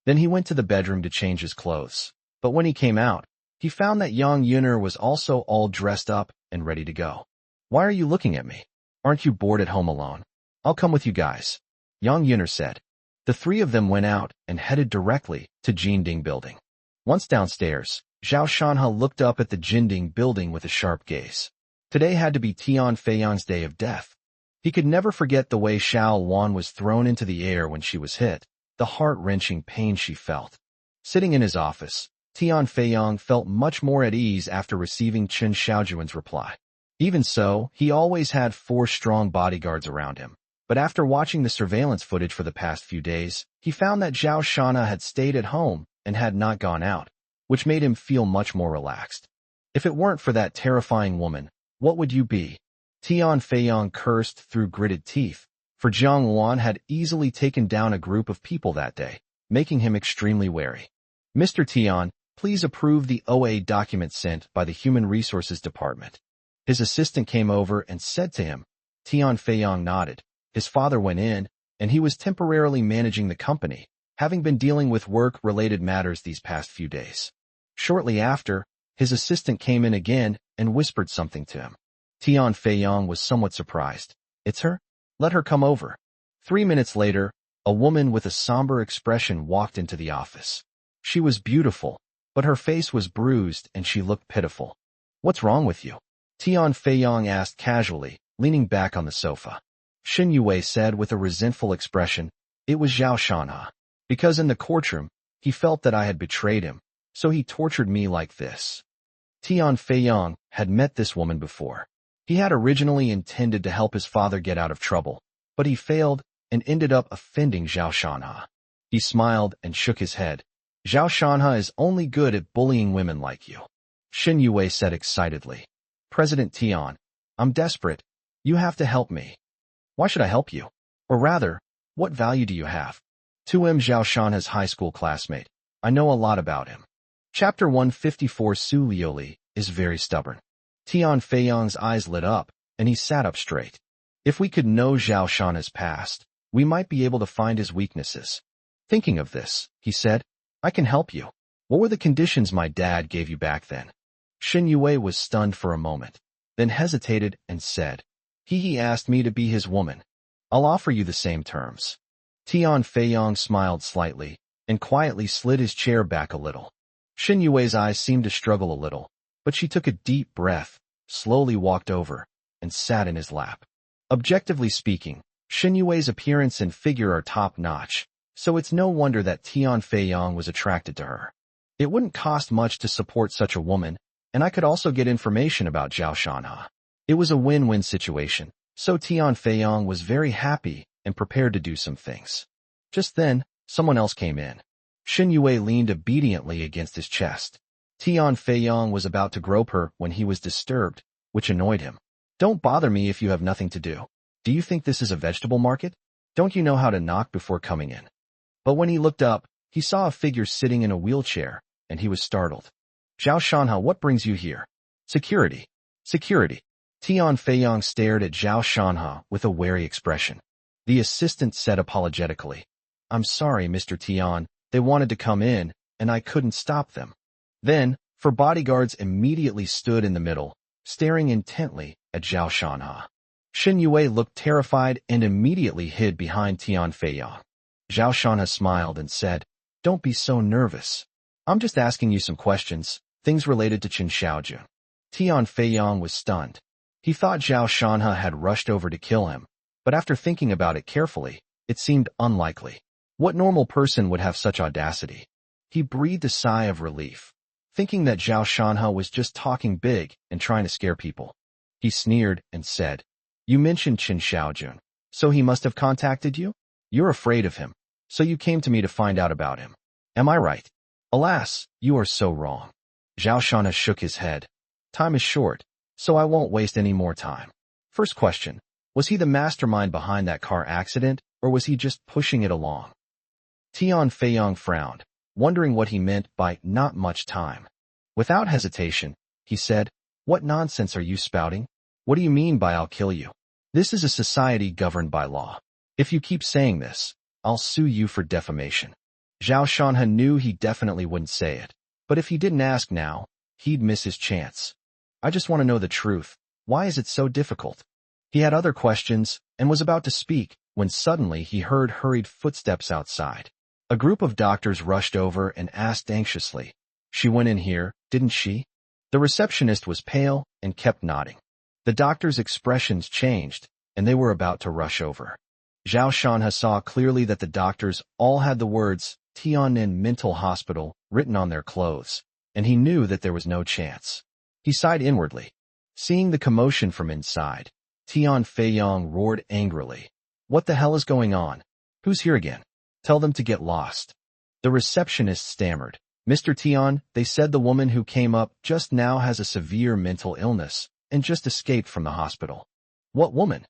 Then he went to the bedroom to change his clothes. But when he came out, he found that Yang Yuner was also all dressed up and ready to go. "Why are you looking at me? Aren't you bored at home alone? I'll come with you guys," Yang Yuner said. The three of them went out and headed directly to Jinding Building. Once downstairs, Zhao Shanha looked up at the Jinding Building with a sharp gaze. Today had to be Tian Feiyang's day of death. He could never forget the way Xiao Wan was thrown into the air when she was hit, the heart-wrenching pain she felt. Sitting in his office, Tian Feiyang felt much more at ease after receiving Chen Xiaojuan's reply. Even so, he always had 4 strong bodyguards around him. But after watching the surveillance footage for the past few days, he found that Zhao Shanha had stayed at home and had not gone out, which made him feel much more relaxed. If it weren't for that terrifying woman, what would you be? Tian Feiyang cursed through gritted teeth, for Jiang Wan had easily taken down a group of people that day, making him extremely wary. "Mr. Tian, please approve the OA document sent by the Human Resources Department." His assistant came over and said to him. Tian Feiyang nodded. His father went in, and he was temporarily managing the company, having been dealing with work-related matters these past few days. Shortly after, his assistant came in again and whispered something to him. Tian Feiyang was somewhat surprised. "It's her? Let her come over." 3 minutes later, a woman with a somber expression walked into the office. She was beautiful, but her face was bruised and she looked pitiful. "What's wrong with you?" Tian Feiyang asked casually, leaning back on the sofa. Xin Yue said with a resentful expression, "It was Zhao Shanha. Because in the courtroom, he felt that I had betrayed him, so he tortured me like this." Tian Feiyang had met this woman before. He had originally intended to help his father get out of trouble, but he failed and ended up offending Zhao Shanha. He smiled and shook his head. "Zhao Shanha is only good at bullying women like you," Xin Yue said excitedly. "President Tian, I'm desperate. You have to help me." "Why should I help you? Or rather, what value do you have?" "2M Zhao Shanha's high school classmate. I know a lot about him." Chapter 154. Su Liuli is very stubborn. Tian Feiyang's eyes lit up, and he sat up straight. "If we could know Zhao Shanha's past, we might be able to find his weaknesses." Thinking of this, he said, "I can help you. What were the conditions my dad gave you back then?" Xin Yue was stunned for a moment, then hesitated and said, He asked me to be his woman. I'll offer you the same terms." Tian Feiyang smiled slightly and quietly slid his chair back a little. Xin Yue's eyes seemed to struggle a little, but she took a deep breath, slowly walked over, and sat in his lap. Objectively speaking, Xin Yue's appearance and figure are top-notch, so it's no wonder that Tian Feiyang was attracted to her. It wouldn't cost much to support such a woman, and I could also get information about Zhao Shanha. It was a win-win situation, so Tian Feiyang was very happy and prepared to do some things. Just then, someone else came in. Xin Yue leaned obediently against his chest. Tian Feiyang was about to grope her when he was disturbed, which annoyed him. "Don't bother me if you have nothing to do. Do you think this is a vegetable market? Don't you know how to knock before coming in?" But when he looked up, he saw a figure sitting in a wheelchair, and he was startled. "Zhao Shanha, what brings you here?" "Security. Security." Tian Feiyang stared at Zhao Shanha with a wary expression. The assistant said apologetically, "I'm sorry, Mr. Tian, they wanted to come in, and I couldn't stop them." Then, 4 bodyguards immediately stood in the middle, staring intently at Zhao Shanha. Xin Yue looked terrified and immediately hid behind Tian Feiyang. Zhao Shanha smiled and said, "Don't be so nervous. I'm just asking you some questions, things related to Qin Xiaojun. Tian Feiyang was stunned. He thought Zhao Shanhe had rushed over to kill him, but after thinking about it carefully, it seemed unlikely. What normal person would have such audacity? He breathed a sigh of relief, thinking that Zhao Shanhe was just talking big and trying to scare people. He sneered and said, "You mentioned Qin Xiaojun, so he must have contacted you? You're afraid of him, so you came to me to find out about him. Am I right?" "Alas, you are so wrong." Zhao Shanhe shook his head. "Time is short, so I won't waste any more time. First question, was he the mastermind behind that car accident, or was he just pushing it along?" Tian Feiyang frowned, wondering what he meant by not much time. Without hesitation, he said, "What nonsense are you spouting? What do you mean by I'll kill you? This is a society governed by law. If you keep saying this, I'll sue you for defamation." Zhao Shanhe knew he definitely wouldn't say it, but if he didn't ask now, he'd miss his chance. "I just want to know the truth. Why is it so difficult?" He had other questions and was about to speak when suddenly he heard hurried footsteps outside. A group of doctors rushed over and asked anxiously, "She went in here, didn't she?" The receptionist was pale and kept nodding. The doctors' expressions changed, and they were about to rush over. Zhao Shanhe saw clearly that the doctors all had the words Tiannin Mental Hospital written on their clothes, and he knew that there was no chance. He sighed inwardly. Seeing the commotion from inside, Tian Feiyang roared angrily. "What the hell is going on? Who's here again? Tell them to get lost." The receptionist stammered. "Mr. Tian, they said the woman who came up just now has a severe mental illness and just escaped from the hospital." "What woman?"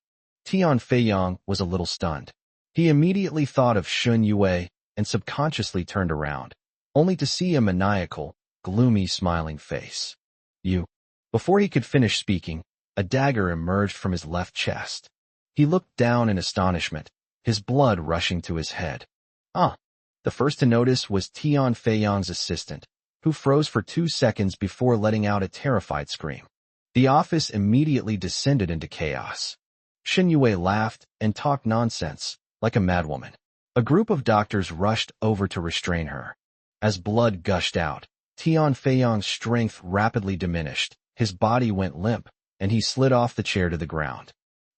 Tian Feiyang was a little stunned. He immediately thought of Shun Yue and subconsciously turned around, only to see a maniacal, gloomy smiling face. "You." Before he could finish speaking, a dagger emerged from his left chest. He looked down in astonishment, his blood rushing to his head. "Ah." The first to notice was Tian Feiyang's assistant, who froze for 2 seconds before letting out a terrified scream. The office immediately descended into chaos. Shin Yue laughed and talked nonsense, like a madwoman. A group of doctors rushed over to restrain her. As blood gushed out, Tian Feiyang's strength rapidly diminished, his body went limp, and he slid off the chair to the ground.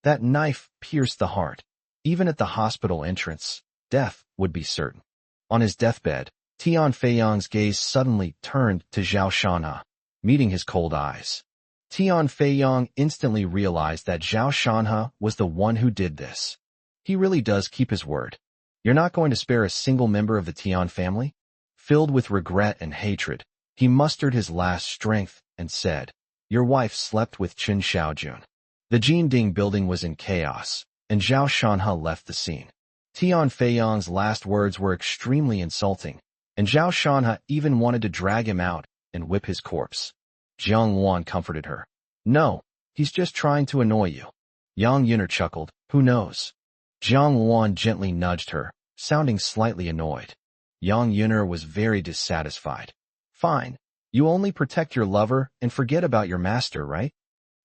That knife pierced the heart. Even at the hospital entrance, death would be certain. On his deathbed, Tian Feiyang's gaze suddenly turned to Zhao Shanhe, meeting his cold eyes. Tian Feiyang instantly realized that Zhao Shanhe was the one who did this. He really does keep his word. "You're not going to spare a single member of the Tian family?" Filled with regret and hatred, he mustered his last strength and said, "Your wife slept with Qin Xiaojun." The Jinding building was in chaos, and Zhao Shanhe left the scene. Tian Feiyang's last words were extremely insulting, and Zhao Shanhe even wanted to drag him out and whip his corpse. Jiang Wan comforted her. "No, he's just trying to annoy you." Yang Yuner chuckled, "Who knows?" Jiang Wan gently nudged her, sounding slightly annoyed. Yang Yuner was very dissatisfied. "Fine, you only protect your lover and forget about your master, right?"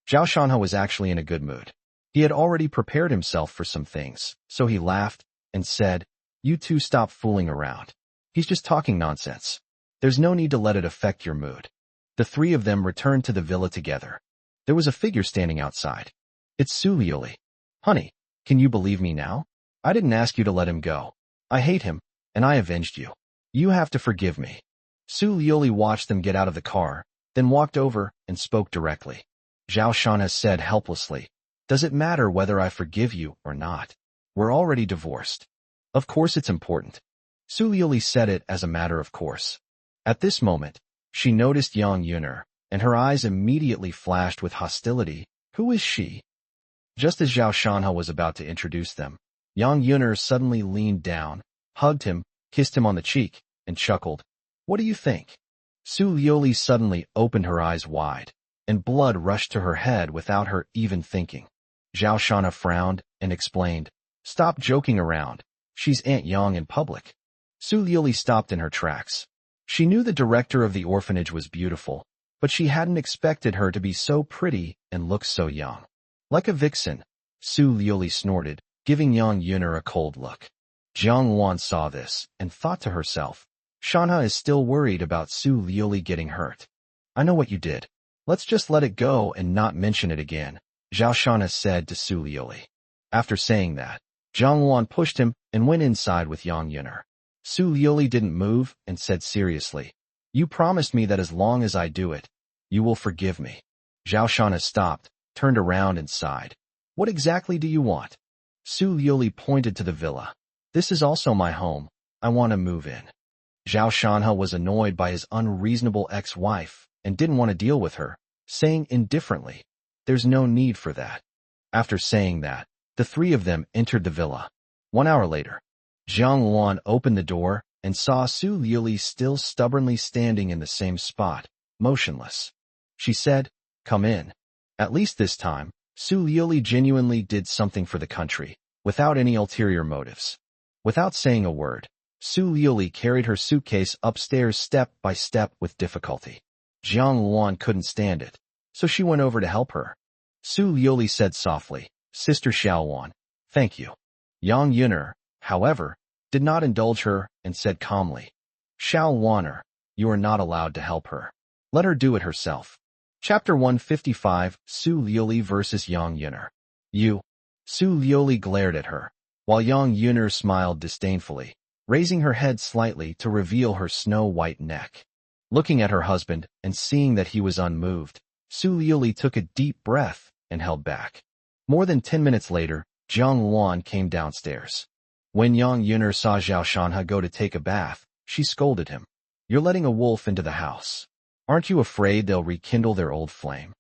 Zhao Shanhe was actually in a good mood. He had already prepared himself for some things, so he laughed and said, "You two stop fooling around. He's just talking nonsense. There's no need to let it affect your mood." The three of them returned to the villa together. There was a figure standing outside. "It's Su Liuli. Honey, can you believe me now? I didn't ask you to let him go. I hate him, and I avenged you. You have to forgive me." Su Liuli watched them get out of the car, then walked over and spoke directly. Zhao Shanhe said helplessly, "Does it matter whether I forgive you or not? We're already divorced." "Of course it's important." Su Liuli said it as a matter of course. At this moment, she noticed Yang Yuner, and her eyes immediately flashed with hostility. Who is she? Just as Zhao Shanhe was about to introduce them, Yang Yuner suddenly leaned down, hugged him, kissed him on the cheek, and chuckled. "What do you think?" Su Liuli suddenly opened her eyes wide, and blood rushed to her head without her even thinking. Zhao Shanhe frowned and explained, "Stop joking around. She's Aunt Yang in public." Su Liuli stopped in her tracks. She knew the director of the orphanage was beautiful, but she hadn't expected her to be so pretty and look so young. Like a vixen, Su Liuli snorted, giving Yang Yuner a cold look. Jiang Wan saw this and thought to herself, Shanha is still worried about Su Liuli getting hurt. I know what you did. Let's just let it go and not mention it again, Zhao Shanha said to Su Liuli. After saying that, Zhang Luan pushed him and went inside with Yang Yuner. Su Liuli didn't move and said seriously, you promised me that as long as I do it, you will forgive me. Zhao Shanha stopped, turned around and sighed. What exactly do you want? Su Liuli pointed to the villa. This is also my home. I want to move in. Zhao Shanha was annoyed by his unreasonable ex-wife and didn't want to deal with her, saying indifferently, there's no need for that. After saying that, the three of them entered the villa. 1 hour later, Zhang Luan opened the door and saw Su Liuli still stubbornly standing in the same spot, motionless. She said, come in. At least this time, Su Liuli genuinely did something for the country, without any ulterior motives. Without saying a word, Su Liuli carried her suitcase upstairs step by step with difficulty. Zhang Luan couldn't stand it, so she went over to help her. Su Liuli said softly, Sister Xiaowan, thank you. Yang Yuner, however, did not indulge her and said calmly, Xiaowaner, you are not allowed to help her. Let her do it herself. Chapter 155, Su Liuli versus Yang Yuner. You. Su Liuli glared at her, while Yang Yuner smiled disdainfully, raising her head slightly to reveal her snow-white neck. Looking at her husband and seeing that he was unmoved, Su Liuli took a deep breath and held back. More than 10 minutes later, Zhang Luan came downstairs. When Yang Yuner saw Zhao Shanha go to take a bath, she scolded him. You're letting a wolf into the house. Aren't you afraid they'll rekindle their old flame?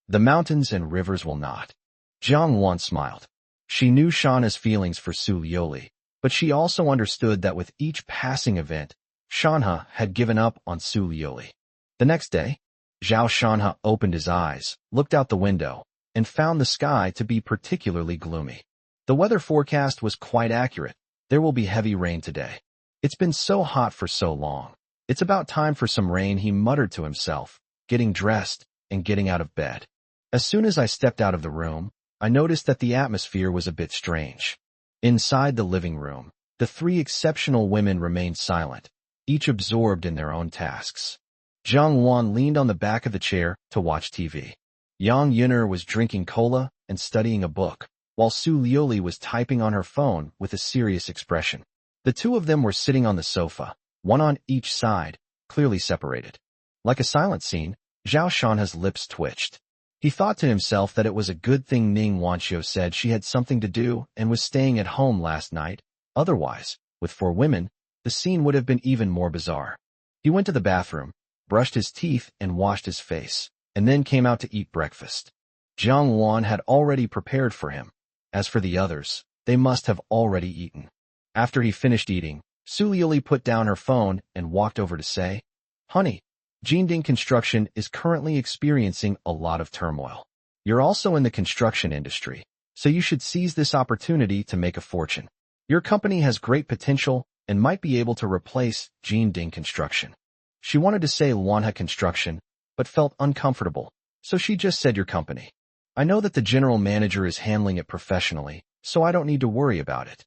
The mountains and rivers will not. Zhang Luan smiled. She knew Shanha's feelings for Su Liuli, but she also understood that with each passing event, Shanha had given up on Su Liuli. The next day, Zhao Shanha opened his eyes, looked out the window, and found the sky to be particularly gloomy. The weather forecast was quite accurate. There will be heavy rain today. It's been so hot for so long. It's about time for some rain, he muttered to himself, getting dressed and getting out of bed. As soon as I stepped out of the room, I noticed that the atmosphere was a bit strange. Inside the living room, the three exceptional women remained silent, each absorbed in their own tasks. Zhang Luan leaned on the back of the chair to watch TV. Yang Yuner was drinking cola and studying a book, while Su Liuli was typing on her phone with a serious expression. The two of them were sitting on the sofa, one on each side, clearly separated. Like a silent scene, Zhao Shanha's lips twitched. He thought to himself that it was a good thing Ning Wanqiu said she had something to do and was staying at home last night. Otherwise, with 4 women, the scene would have been even more bizarre. He went to the bathroom, brushed his teeth and washed his face, and then came out to eat breakfast. Zhang Luan had already prepared for him. As for the others, they must have already eaten. After he finished eating, Su Liuli put down her phone and walked over to say, Honey, Jinding Construction is currently experiencing a lot of turmoil. You're also in the construction industry, so you should seize this opportunity to make a fortune. Your company has great potential and might be able to replace Jinding Construction. She wanted to say Luanha Construction, but felt uncomfortable, so she just said your company. I know that the general manager is handling it professionally, so I don't need to worry about it.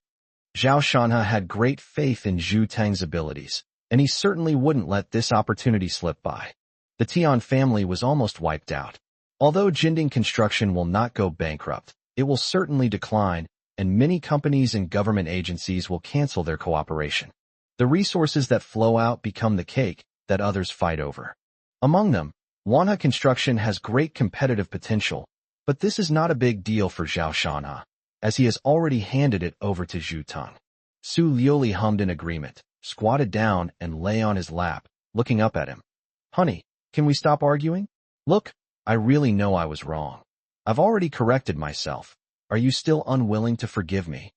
Zhao Shanha had great faith in Zhu Tang's abilities, and he certainly wouldn't let this opportunity slip by. The Tian family was almost wiped out. Although Jinding Construction will not go bankrupt, it will certainly decline, and many companies and government agencies will cancel their cooperation. The resources that flow out become the cake that others fight over. Among them, Luanha Construction has great competitive potential, but this is not a big deal for Zhao Shanha, as he has already handed it over to Zhu Tang. Su Liuli hummed in agreement, squatted down and lay on his lap, looking up at him. Honey, can we stop arguing? Look, I really know I was wrong. I've already corrected myself. Are you still unwilling to forgive me?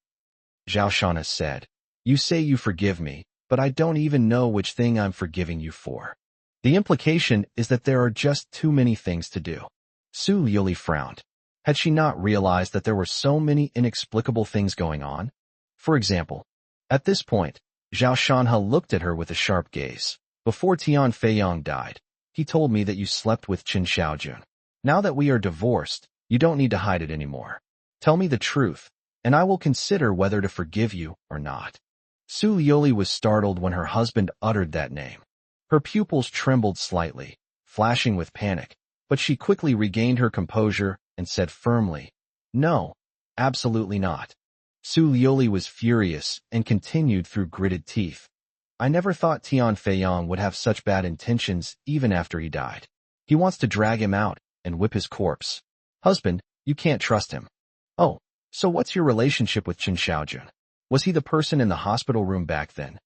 Zhao Shanha said, You say you forgive me, but I don't even know which thing I'm forgiving you for. The implication is that there are just too many things to do. Su Liuli frowned. Had she not realized that there were so many inexplicable things going on? For example, at this point, Zhao Shanha looked at her with a sharp gaze. Before Tian Feiyang died, he told me that you slept with Qin Xiaojun. Now that we are divorced, you don't need to hide it anymore. Tell me the truth, and I will consider whether to forgive you or not. Su Lioli was startled when her husband uttered that name. Her pupils trembled slightly, flashing with panic, but she quickly regained her composure and said firmly, "No, absolutely not." Su Lioli was furious and continued through gritted teeth. "I never thought Tian Feiyong would have such bad intentions even after he died. He wants to drag him out and whip his corpse. Husband, you can't trust him." "Oh, so what's your relationship with Chen Xiaojun? Was he the person in the hospital room back then?"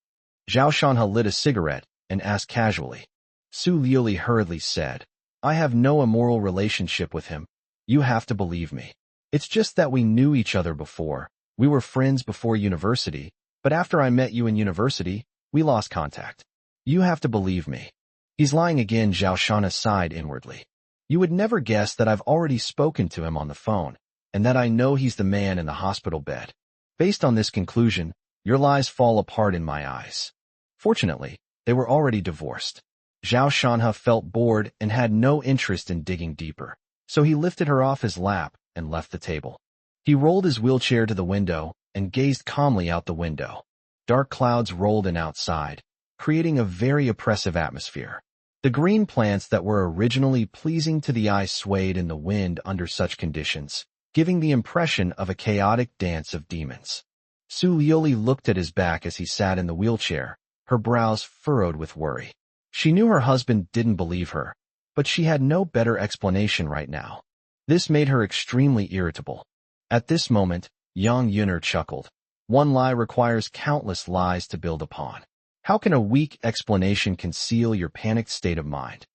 Zhao Shanhe lit a cigarette and asked casually. Su Lioli hurriedly said, "I have no immoral relationship with him. You have to believe me. It's just that we knew each other before. We were friends before university, but after I met you in university, we lost contact. You have to believe me." "He's lying again," Zhao Shanhe sighed inwardly. "You would never guess that I've already spoken to him on the phone, and that I know he's the man in the hospital bed. Based on this conclusion, your lies fall apart in my eyes." Fortunately, they were already divorced. Zhao Shanhe felt bored and had no interest in digging deeper, so he lifted her off his lap and left the table. He rolled his wheelchair to the window and gazed calmly out the window. Dark clouds rolled in outside, creating a very oppressive atmosphere. The green plants that were originally pleasing to the eye swayed in the wind under such conditions, giving the impression of a chaotic dance of demons. Su Lioli looked at his back as he sat in the wheelchair, her brows furrowed with worry. She knew her husband didn't believe her, but she had no better explanation right now. This made her extremely irritable. At this moment, Yang Yuner chuckled. "One lie requires countless lies to build upon. How can a weak explanation conceal your panicked state of mind?"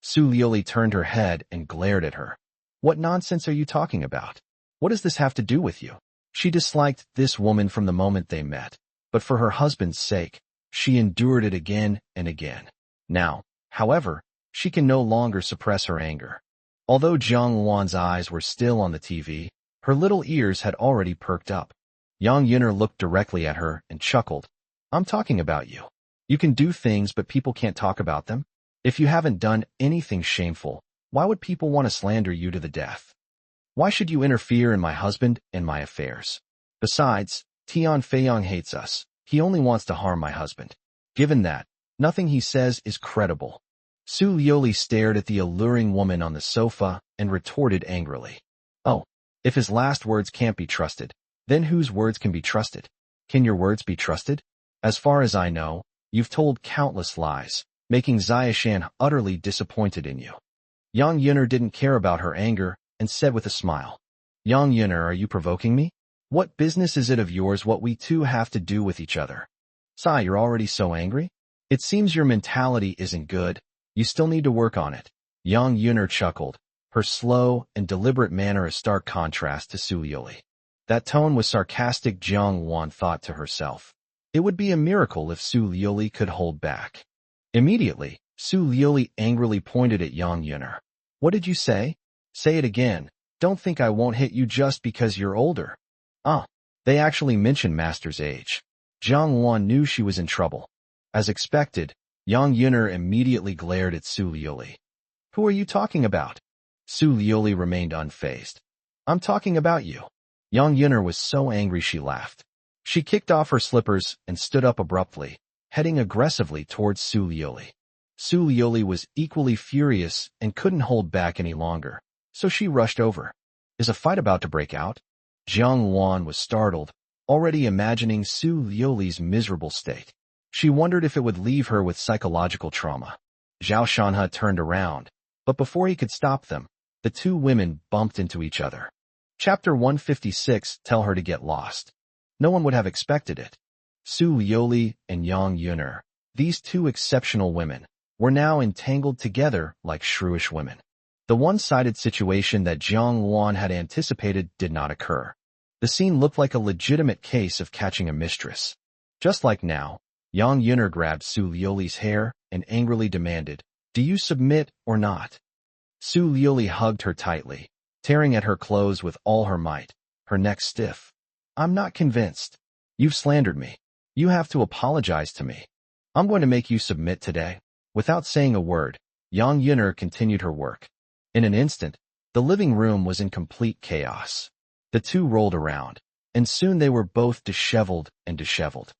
Su Lioli turned her head and glared at her. "What nonsense are you talking about? What does this have to do with you?" She disliked this woman from the moment they met, but for her husband's sake, she endured it again and again. Now, however, she can no longer suppress her anger. Although Jiang Wan's eyes were still on the TV, her little ears had already perked up. Yang Yuner looked directly at her and chuckled. "I'm talking about you. You can do things, but people can't talk about them. If you haven't done anything shameful, why would people want to slander you to the death? Why should you interfere in my husband and my affairs? Besides, Tian Feiyong hates us. He only wants to harm my husband. Given that, nothing he says is credible." Su Lioli stared at the alluring woman on the sofa and retorted angrily. "Oh, if his last words can't be trusted, then whose words can be trusted? Can your words be trusted? As far as I know, you've told countless lies, making Xiaoshan utterly disappointed in you." Yang Yuner didn't care about her anger and said with a smile, "Yang Yuner, are you provoking me? What business is it of yours what we two have to do with each other? Sai, you're already so angry? It seems your mentality isn't good. You still need to work on it." Yang Yuner chuckled, her slow and deliberate manner a stark contrast to Su Lioli. That tone was sarcastic, Jiang Wan thought to herself. It would be a miracle if Su Lioli could hold back. Immediately, Su Lioli angrily pointed at Yang Yuner. "What did you say? Say it again. Don't think I won't hit you just because you're older." "Ah, they actually mentioned Master's age." Jiang Wan knew she was in trouble. As expected, Yang Yuner immediately glared at Su Lioli. "Who are you talking about?" Su Lioli remained unfazed. "I'm talking about you." Yang Yuner was so angry she laughed. She kicked off her slippers and stood up abruptly, heading aggressively towards Su Lioli. Su Lioli was equally furious and couldn't hold back any longer, so she rushed over. "Is a fight about to break out?" Jiang Wan was startled, already imagining Su Lioli's miserable state. She wondered if it would leave her with psychological trauma. Zhao Shanhe turned around, but before he could stop them, the two women bumped into each other. Chapter 156, Tell Her to Get Lost. No one would have expected it. Su Lioli and Yang Yuner, these two exceptional women, were now entangled together like shrewish women. The one-sided situation that Jiang Wan had anticipated did not occur. The scene looked like a legitimate case of catching a mistress. Just like now, Yang Yuner grabbed Su Lioli's hair and angrily demanded, "Do you submit or not?" Su Lioli hugged her tightly, tearing at her clothes with all her might, her neck stiff. "I'm not convinced. You've slandered me. You have to apologize to me. I'm going to make you submit today." Without saying a word, Yang Yuner continued her work. In an instant, the living room was in complete chaos. The two rolled around, and soon they were both disheveled and disheveled.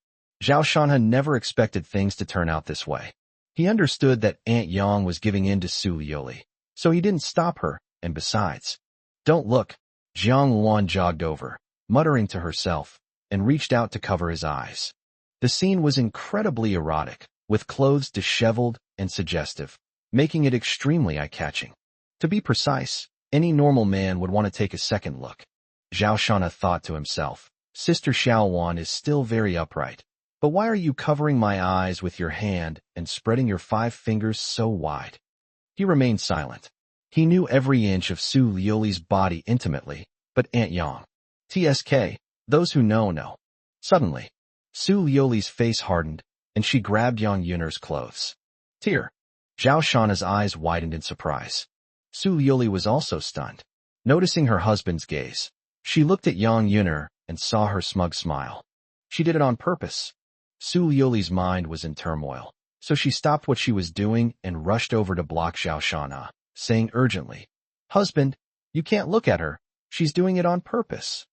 Zhao Shanha never expected things to turn out this way. He understood that Aunt Yang was giving in to Su Liuli, so he didn't stop her, and besides, "Don't look." Jiang Luan jogged over, muttering to herself, and reached out to cover his eyes. The scene was incredibly erotic, with clothes disheveled and suggestive, making it extremely eye-catching. To be precise, any normal man would want to take a second look. Zhao Shanha thought to himself, "Sister Xiaowan is still very upright. But why are you covering my eyes with your hand and spreading your 5 fingers so wide?" He remained silent. He knew every inch of Su Liuli's body intimately, but Aunt Yang. TSK, those who know, know. Suddenly, Su Liuli's face hardened, and she grabbed Yang Yun'er's clothes. "Tear." Zhao Shanha's eyes widened in surprise. Su Liuli was also stunned. Noticing her husband's gaze, she looked at Yang Yun'er and saw her smug smile. She did it on purpose. Su Liuli's mind was in turmoil, so she stopped what she was doing and rushed over to block Zhao Shanha, saying urgently, "Husband, you can't look at her. She's doing it on purpose."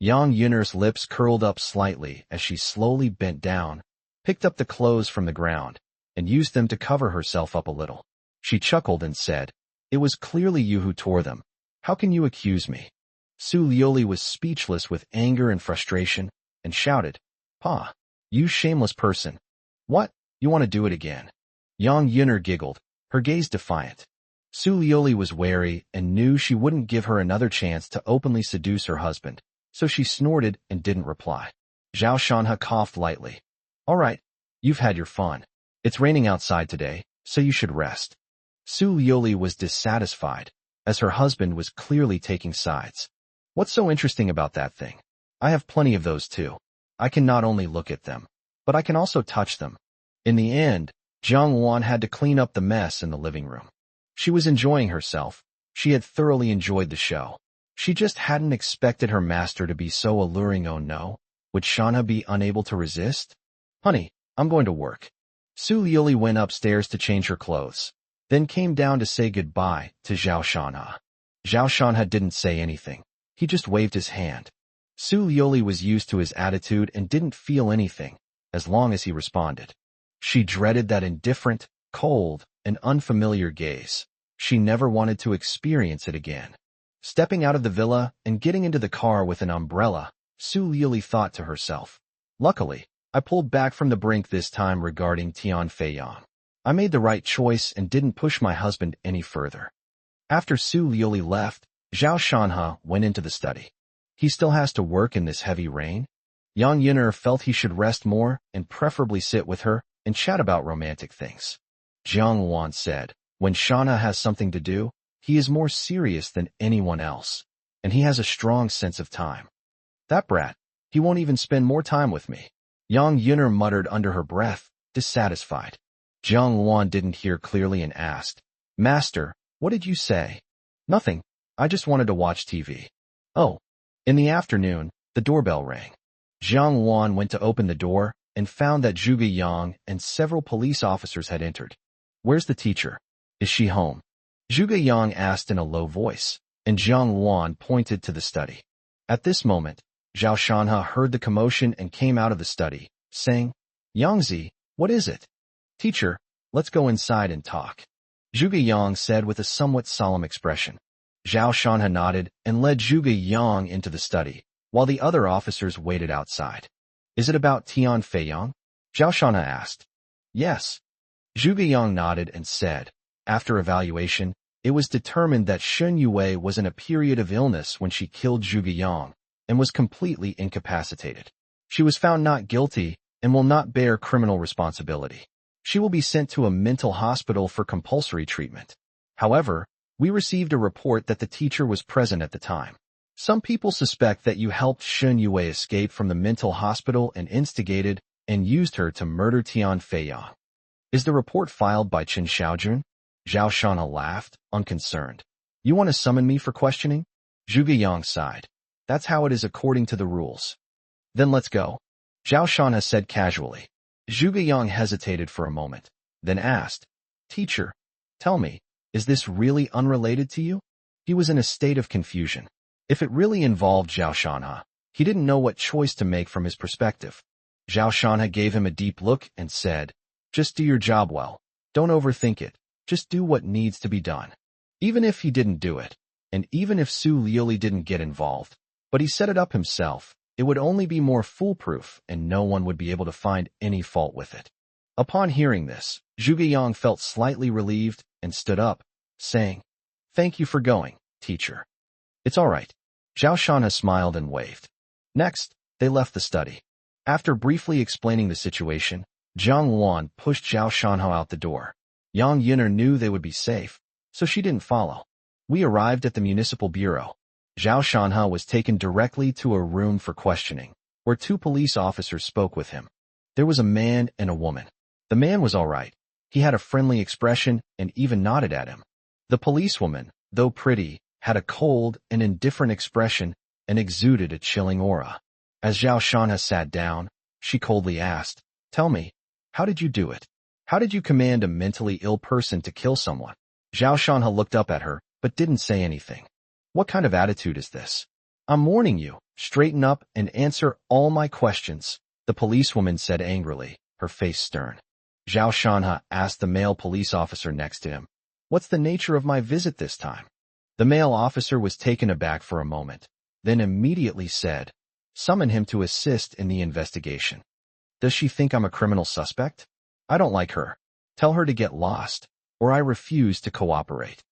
Yang Yun'er's lips curled up slightly as she slowly bent down, picked up the clothes from the ground, and used them to cover herself up a little. She chuckled and said, "It was clearly you who tore them. How can you accuse me?" Su Liuli was speechless with anger and frustration, and shouted, "Pa, you shameless person. What, you want to do it again?" Yang Yun'er giggled, her gaze defiant. Su Liuli was wary and knew she wouldn't give her another chance to openly seduce her husband, so she snorted and didn't reply. Zhao Shanha coughed lightly. "All right, you've had your fun. It's raining outside today, so you should rest." Su Liuli was dissatisfied, as her husband was clearly taking sides. "What's so interesting about that thing? I have plenty of those too. I can not only look at them, but I can also touch them." In the end, Jiang Wan had to clean up the mess in the living room. She was enjoying herself. She had thoroughly enjoyed the show. She just hadn't expected her master to be so alluring. Oh no, would Shanha be unable to resist? "Honey, I'm going to work." Su Liuli went upstairs to change her clothes, then came down to say goodbye to Zhao Shanha. Zhao Shanha didn't say anything. He just waved his hand. Su Liuli was used to his attitude and didn't feel anything, as long as he responded. She dreaded that indifferent, cold, and unfamiliar gaze. She never wanted to experience it again. Stepping out of the villa and getting into the car with an umbrella, Su Liuli thought to herself, "Luckily, I pulled back from the brink this time regarding Tian Feiyang. I made the right choice and didn't push my husband any further." After Su Liuli left, Zhao Shanha went into the study. He still has to work in this heavy rain? Yang Yun'er felt he should rest more and preferably sit with her and chat about romantic things. Jiang Wan said, "When Shanha has something to do, he is more serious than anyone else, and he has a strong sense of time. That brat, he won't even spend more time with me." Yang Yun'er muttered under her breath, dissatisfied. Jiang Wan didn't hear clearly and asked, "Master, what did you say?" "Nothing. I just wanted to watch TV." "Oh." In the afternoon, the doorbell rang. Jiang Wan went to open the door and found that Zhuge Yang and several police officers had entered. "Where's the teacher? Is she home?" Zhuge Yang asked in a low voice, and Jiang Wan pointed to the study. At this moment, Zhao Shanha heard the commotion and came out of the study, saying, "Yangzi, what is it?" "Teacher, let's go inside and talk," Zhuge Yang said with a somewhat solemn expression. Zhao Shanha nodded and led Zhuge Yang into the study, while the other officers waited outside. "Is it about Tian Feiyang?" Zhao Shanha asked. "Yes." Zhuge Yang nodded and said, "After evaluation, it was determined that Shen Yue was in a period of illness when she killed Zhuge Yang and was completely incapacitated. She was found not guilty and will not bear criminal responsibility. She will be sent to a mental hospital for compulsory treatment. However, we received a report that the teacher was present at the time. Some people suspect that you helped Shen Yue escape from the mental hospital and instigated and used her to murder Tian Feiyang. Is the report filed by Qin Xiaojun?" Zhao Shanha laughed, unconcerned. "You want to summon me for questioning?" Zhuge Yang sighed. "That's how it is according to the rules." "Then let's go," Zhao Shanha said casually. Zhuge Yang hesitated for a moment, then asked, "Teacher, tell me, is this really unrelated to you?" He was in a state of confusion. If it really involved Zhao Shanha, he didn't know what choice to make from his perspective. Zhao Shanha gave him a deep look and said, "Just do your job well. Don't overthink it. Just do what needs to be done." Even if he didn't do it, and even if Su Liuli didn't get involved, but he set it up himself, it would only be more foolproof and no one would be able to find any fault with it. Upon hearing this, Zhuge Yang felt slightly relieved and stood up, saying, "Thank you for going, teacher." "It's all right." Zhao Shanha smiled and waved. Next, they left the study. After briefly explaining the situation, Jiang Luan pushed Zhao Shanha out the door. Yang Yin'er knew they would be safe, so she didn't follow. We arrived at the municipal bureau. Zhao Shanha was taken directly to a room for questioning, where 2 police officers spoke with him. There was a man and a woman. The man was all right. He had a friendly expression and even nodded at him. The policewoman, though pretty, had a cold and indifferent expression and exuded a chilling aura. As Zhao Shanha sat down, she coldly asked, "Tell me, how did you do it? How did you command a mentally ill person to kill someone?" Zhao Shanha looked up at her, but didn't say anything. "What kind of attitude is this? I'm warning you, straighten up and answer all my questions," the policewoman said angrily, her face stern. Zhao Shanha asked the male police officer next to him, "What's the nature of my visit this time?" The male officer was taken aback for a moment, then immediately said, "Summon him to assist in the investigation." "Does she think I'm a criminal suspect? I don't like her. Tell her to get lost, or I refuse to cooperate."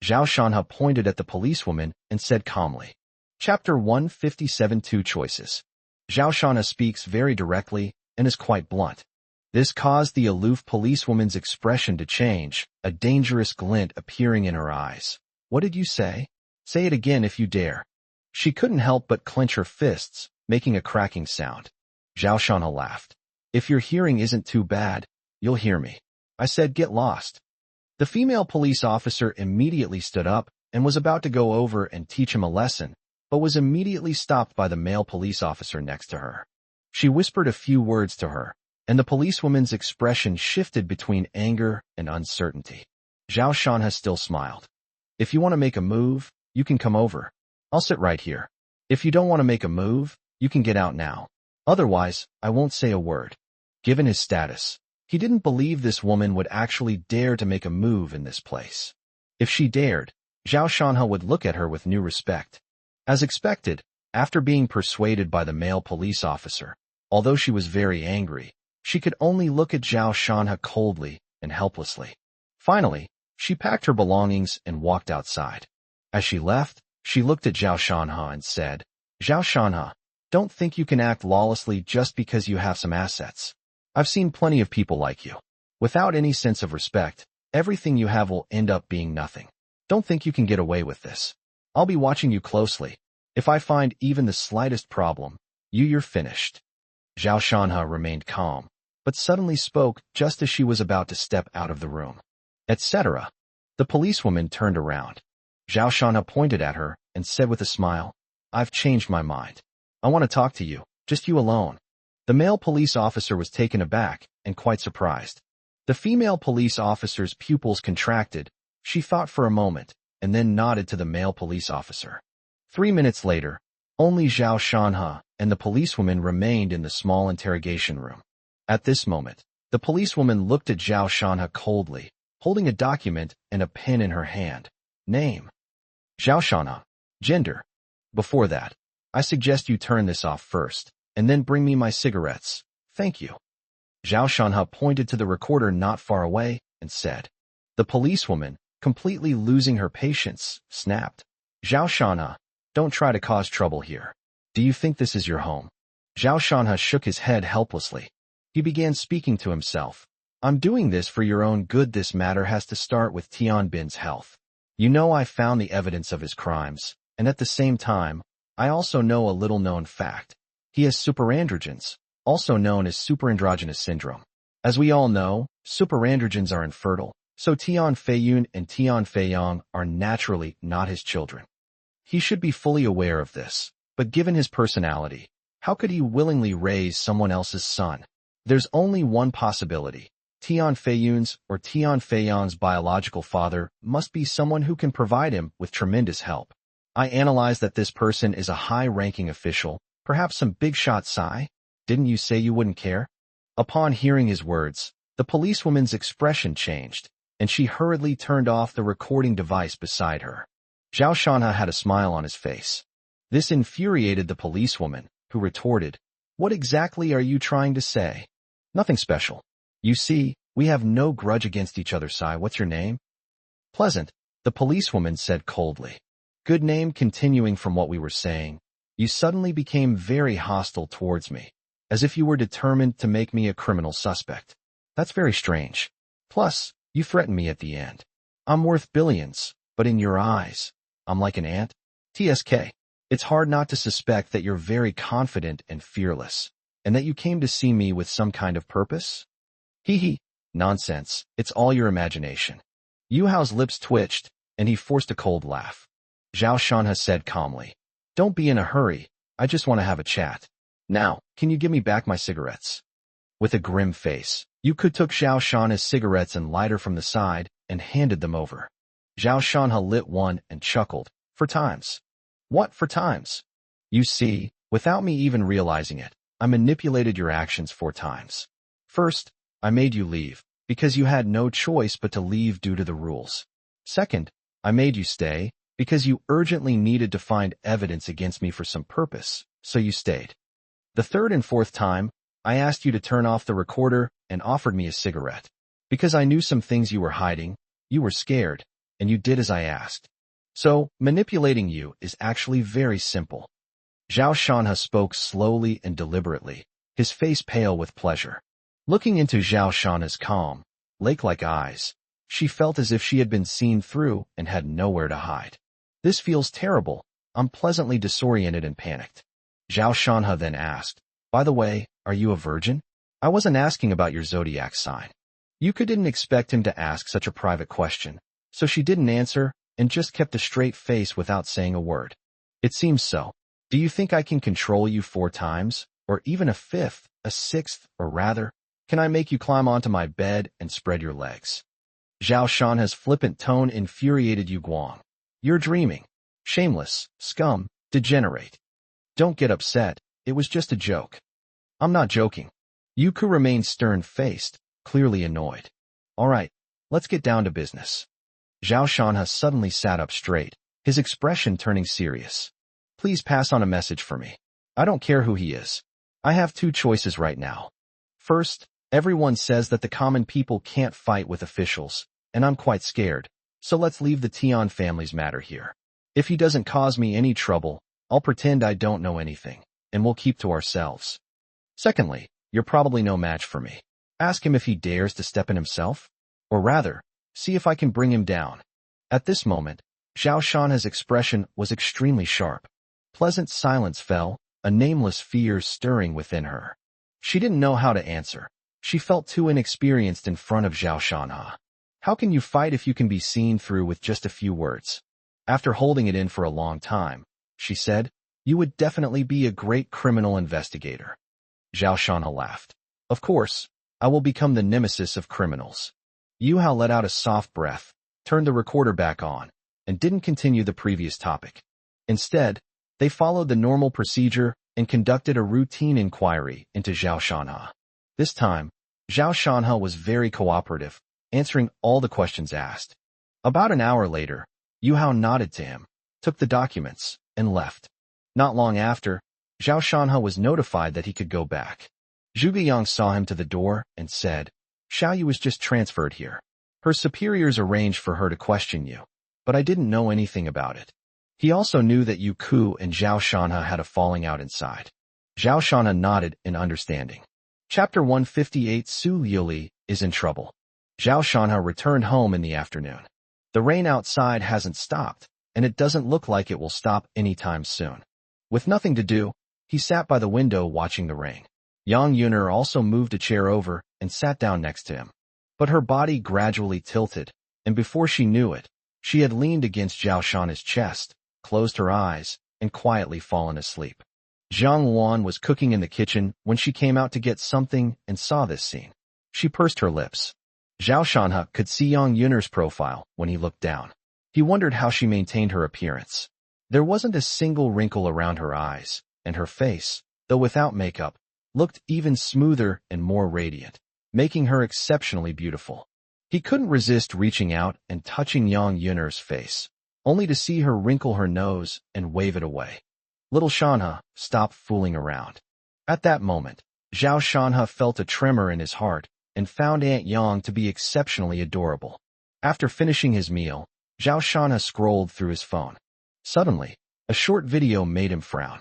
Zhao Shanha pointed at the policewoman and said calmly. Chapter 157 Two Choices. Zhao Shanha speaks very directly and is quite blunt. This caused the aloof policewoman's expression to change, a dangerous glint appearing in her eyes. "What did you say? Say it again if you dare." She couldn't help but clench her fists, making a cracking sound. Zhao Shanha laughed. "If your hearing isn't too bad, you'll hear me. I said get lost." The female police officer immediately stood up and was about to go over and teach him a lesson, but was immediately stopped by the male police officer next to her. She whispered a few words to her, and the policewoman's expression shifted between anger and uncertainty. Zhao Shanha still smiled. "If you want to make a move, you can come over. I'll sit right here. If you don't want to make a move, you can get out now. Otherwise, I won't say a word." Given his status, he didn't believe this woman would actually dare to make a move in this place. If she dared, Zhao Shanha would look at her with new respect. As expected, after being persuaded by the male police officer, although she was very angry, she could only look at Zhao Shanha coldly and helplessly. Finally, she packed her belongings and walked outside. As she left, she looked at Zhao Shanha and said, "Zhao Shanha, don't think you can act lawlessly just because you have some assets. I've seen plenty of people like you. Without any sense of respect, everything you have will end up being nothing. Don't think you can get away with this. I'll be watching you closely. If I find even the slightest problem, you're finished." Zhao Shanha remained calm, but suddenly spoke just as she was about to step out of the room. "Etc." The policewoman turned around. Zhao Shanha pointed at her and said with a smile, "I've changed my mind. I want to talk to you, just you alone." The male police officer was taken aback and quite surprised. The female police officer's pupils contracted. She thought for a moment, and then nodded to the male police officer. 3 minutes later, only Zhao Shanha and the policewoman remained in the small interrogation room. At this moment, the policewoman looked at Zhao Shanha coldly, holding a document and a pen in her hand. "Name: Zhao Shanha. Gender: Before that, I suggest you turn this off first, and then bring me my cigarettes. Thank you." Zhao Shanha pointed to the recorder not far away and said. The policewoman, completely losing her patience, snapped. "Zhao Shanha, don't try to cause trouble here. Do you think this is your home?" Zhao Shanha shook his head helplessly. He began speaking to himself. "I'm doing this for your own good. This matter has to start with Tian Bin's health. You know, I found the evidence of his crimes, and at the same time, I also know a little-known fact. He has superandrogens, also known as superandrogynous syndrome. As we all know, superandrogens are infertile, so Tian Feiyun and Tian Feiyang are naturally not his children. He should be fully aware of this, but given his personality, how could he willingly raise someone else's son? There's only one possibility. Tian Feiyun's or Tian Feiyang's biological father must be someone who can provide him with tremendous help. I analyze that this person is a high-ranking official, perhaps some big-shot Sai. Didn't you say you wouldn't care? Upon hearing his words, the policewoman's expression changed, and she hurriedly turned off the recording device beside her. Zhao Shanha had a smile on his face. This infuriated the policewoman, who retorted, "What exactly are you trying to say?" "Nothing special. You see, we have no grudge against each other, Sai. What's your name?" "Pleasant," the policewoman said coldly. "Good name." Continuing from what we were saying, you suddenly became very hostile towards me, as if you were determined to make me a criminal suspect. That's very strange. Plus, you threatened me at the end. I'm worth billions, but in your eyes, I'm like an ant. TSK. It's hard not to suspect that you're very confident and fearless, and that you came to see me with some kind of purpose? Hee hee. Nonsense. It's all your imagination. Yu Hao's lips twitched, and he forced a cold laugh. Zhao Shanha said calmly, "Don't be in a hurry. I just want to have a chat. Now, can you give me back my cigarettes?" With a grim face, Yu Ku took Zhao Shanha's cigarettes and lighter from the side and handed them over. Zhao Shanha lit one and chuckled. "For times." "What for times?" "You see, without me even realizing it, I manipulated your actions 4 times. First, I made you leave, because you had no choice but to leave due to the rules. Second, I made you stay, because you urgently needed to find evidence against me for some purpose, so you stayed. The third and fourth time, I asked you to turn off the recorder and offered me a cigarette. Because I knew some things you were hiding, you were scared, and you did as I asked. So, manipulating you is actually very simple." Zhao Shanha spoke slowly and deliberately, his face pale with pleasure. Looking into Zhao Shanha's calm, lake-like eyes, she felt as if she had been seen through and had nowhere to hide. "This feels terrible." I'm pleasantly disoriented and panicked. Zhao Shanha then asked, "By the way, are you a virgin?" "I wasn't asking about your zodiac sign." Yuka didn't expect him to ask such a private question, so she didn't answer and just kept a straight face without saying a word. "It seems so. Do you think I can control you 4 times, or even a 5th, a 6th, or rather, can I make you climb onto my bed and spread your legs?" Zhao Shanha's flippant tone infuriated Yu Guang. "You're dreaming. Shameless, scum, degenerate. Don't get upset, it was just a joke." "I'm not joking." Yuku remained stern-faced, clearly annoyed. "All right, let's get down to business." Zhao Shanha suddenly sat up straight, his expression turning serious. "Please pass on a message for me. I don't care who he is. I have 2 choices right now. First, everyone says that the common people can't fight with officials, and I'm quite scared, so let's leave the Tian family's matter here. If he doesn't cause me any trouble, I'll pretend I don't know anything, and we'll keep to ourselves. Secondly, you're probably no match for me. Ask him if he dares to step in himself, or rather, see if I can bring him down." At this moment, Zhao Shanha's expression was extremely sharp. Pleasant silence fell, a nameless fear stirring within her. She didn't know how to answer. She felt too inexperienced in front of Zhao Shanha. How can you fight if you can be seen through with just a few words? After holding it in for a long time, she said, "You would definitely be a great criminal investigator." Zhao Shanha laughed. "Of course, I will become the nemesis of criminals." Yu Hao let out a soft breath, turned the recorder back on, and didn't continue the previous topic. Instead, they followed the normal procedure and conducted a routine inquiry into Zhao Shanha. This time, Zhao Shanha was very cooperative, answering all the questions asked. About an hour later, Yu Hao nodded to him, took the documents, and left. Not long after, Zhao Shanha was notified that he could go back. Zhuge Yang saw him to the door and said, "Xiaoyu was just transferred here. Her superiors arranged for her to question you, but I didn't know anything about it." He also knew that Yu Ku and Zhao Shanha had a falling out inside. Zhao Shanha nodded in understanding. Chapter 158 Su Liuli is in trouble. Zhao Shanha returned home in the afternoon. The rain outside hasn't stopped, and it doesn't look like it will stop anytime soon. With nothing to do, he sat by the window watching the rain. Yang Yuner also moved a chair over and sat down next to him. But her body gradually tilted, and before she knew it, she had leaned against Zhao Shanha's chest, closed her eyes, and quietly fallen asleep. Zhang Wan was cooking in the kitchen when she came out to get something and saw this scene. She pursed her lips. Zhao Shanha could see Yang Yuner's profile when he looked down. He wondered how she maintained her appearance. There wasn't a single wrinkle around her eyes, and her face, though without makeup, looked even smoother and more radiant, making her exceptionally beautiful. He couldn't resist reaching out and touching Yang Yun'er's face, only to see her wrinkle her nose and wave it away. Little Shanha, stop fooling around. At that moment, Zhao Shanha felt a tremor in his heart and found Aunt Yang to be exceptionally adorable. After finishing his meal, Zhao Shanha scrolled through his phone. Suddenly, a short video made him frown.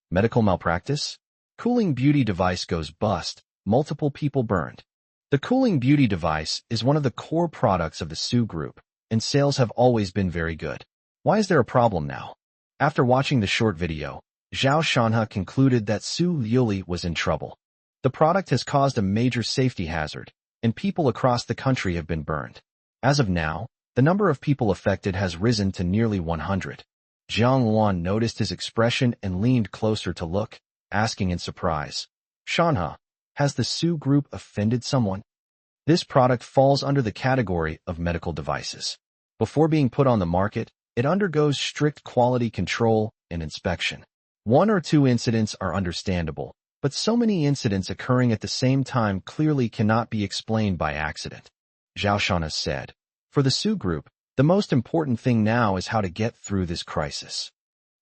Medical malpractice? Cooling beauty device goes bust, multiple people burned. The cooling beauty device is one of the core products of the Su Group, and sales have always been very good. Why is there a problem now? After watching the short video, Zhao Shanha concluded that Su Liuli was in trouble. The product has caused a major safety hazard, and people across the country have been burned. As of now, the number of people affected has risen to nearly 100. Jiang Luan noticed his expression and leaned closer to look, asking in surprise, Shanha, has the Su Group offended someone? This product falls under the category of medical devices. Before being put on the market, it undergoes strict quality control and inspection. One or two incidents are understandable, but so many incidents occurring at the same time clearly cannot be explained by accident. Zhao Shanha said, for the Su Group, the most important thing now is how to get through this crisis.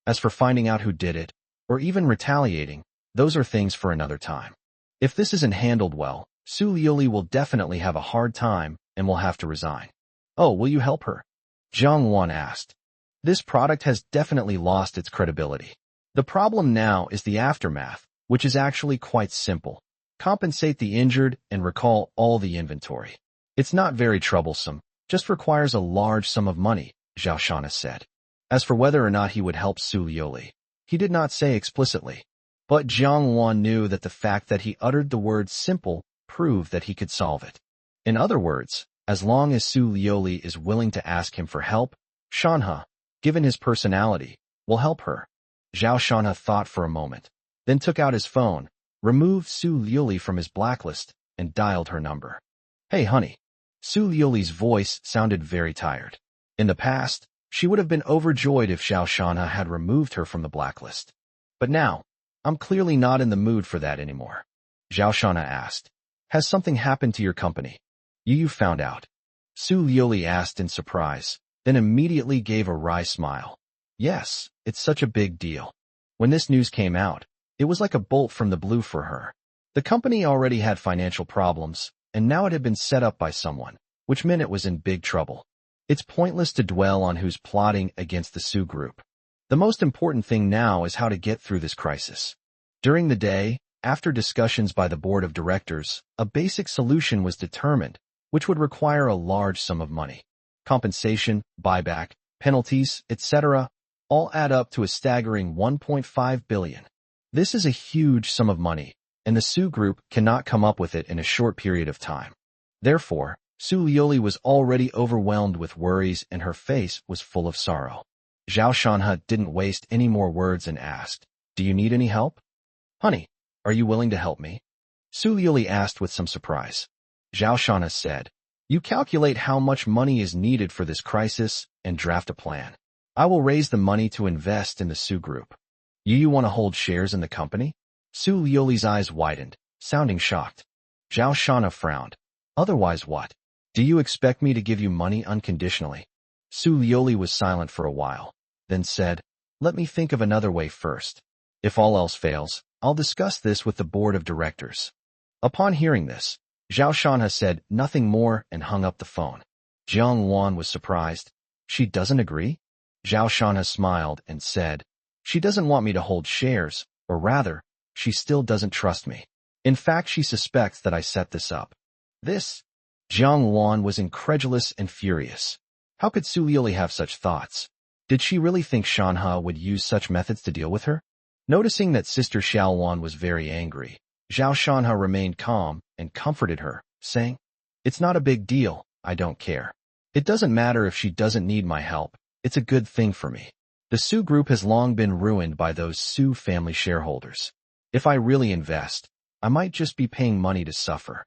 As for finding out who did it, or even retaliating, those are things for another time. If this isn't handled well, Su Liuli will definitely have a hard time and will have to resign. Oh, will you help her? Zhang Wan asked. This product has definitely lost its credibility. The problem now is the aftermath, which is actually quite simple. Compensate the injured and recall all the inventory. It's not very troublesome, just requires a large sum of money, Zhao Shanha said. As for whether or not he would help Su Liuli, he did not say explicitly. But Jiang Wan knew that the fact that he uttered the word simple proved that he could solve it. In other words, as long as Su Liuli is willing to ask him for help, Shanha, given his personality, will help her. Zhao Shanha thought for a moment, then took out his phone, removed Su Liuli from his blacklist, and dialed her number. Hey honey. Su Liuli's voice sounded very tired. In the past, she would have been overjoyed if Zhao Shanha had removed her from the blacklist. But now, I'm clearly not in the mood for that anymore. Zhao Shanha asked, has something happened to your company? You found out. Su Liuli asked in surprise, then immediately gave a wry smile. Yes, it's such a big deal. When this news came out, it was like a bolt from the blue for her. The company already had financial problems, and now it had been set up by someone, which meant it was in big trouble. It's pointless to dwell on who's plotting against the Su Group. The most important thing now is how to get through this crisis. During the day, after discussions by the board of directors, a basic solution was determined, which would require a large sum of money. Compensation, buyback, penalties, etc., all add up to a staggering 1.5 billion. This is a huge sum of money, and the Su Group cannot come up with it in a short period of time. Therefore, Su Liuli was already overwhelmed with worries and her face was full of sorrow. Zhao Shanha didn't waste any more words and asked, do you need any help? Honey, are you willing to help me? Su Liuli asked with some surprise. Zhao Shanha said, you calculate how much money is needed for this crisis and draft a plan. I will raise the money to invest in the Su Group. You want to hold shares in the company? Su Liuli's eyes widened, sounding shocked. Zhao Shanha frowned. Otherwise what? Do you expect me to give you money unconditionally? Su Liuli was silent for a while, then said, let me think of another way first. If all else fails, I'll discuss this with the board of directors. Upon hearing this, Zhao Shanha said nothing more and hung up the phone. Jiang Luan was surprised. She doesn't agree? Zhao Shanha smiled and said, she doesn't want me to hold shares, or rather, she still doesn't trust me. In fact, she suspects that I set this up. This? Jiang Luan was incredulous and furious. How could Su Liuli have such thoughts? Did she really think Shanha would use such methods to deal with her? Noticing that Sister Xiaoluan was very angry, Zhao Shanha remained calm and comforted her, saying, it's not a big deal, I don't care. It doesn't matter if she doesn't need my help, it's a good thing for me. The Su Group has long been ruined by those Su family shareholders. If I really invest, I might just be paying money to suffer.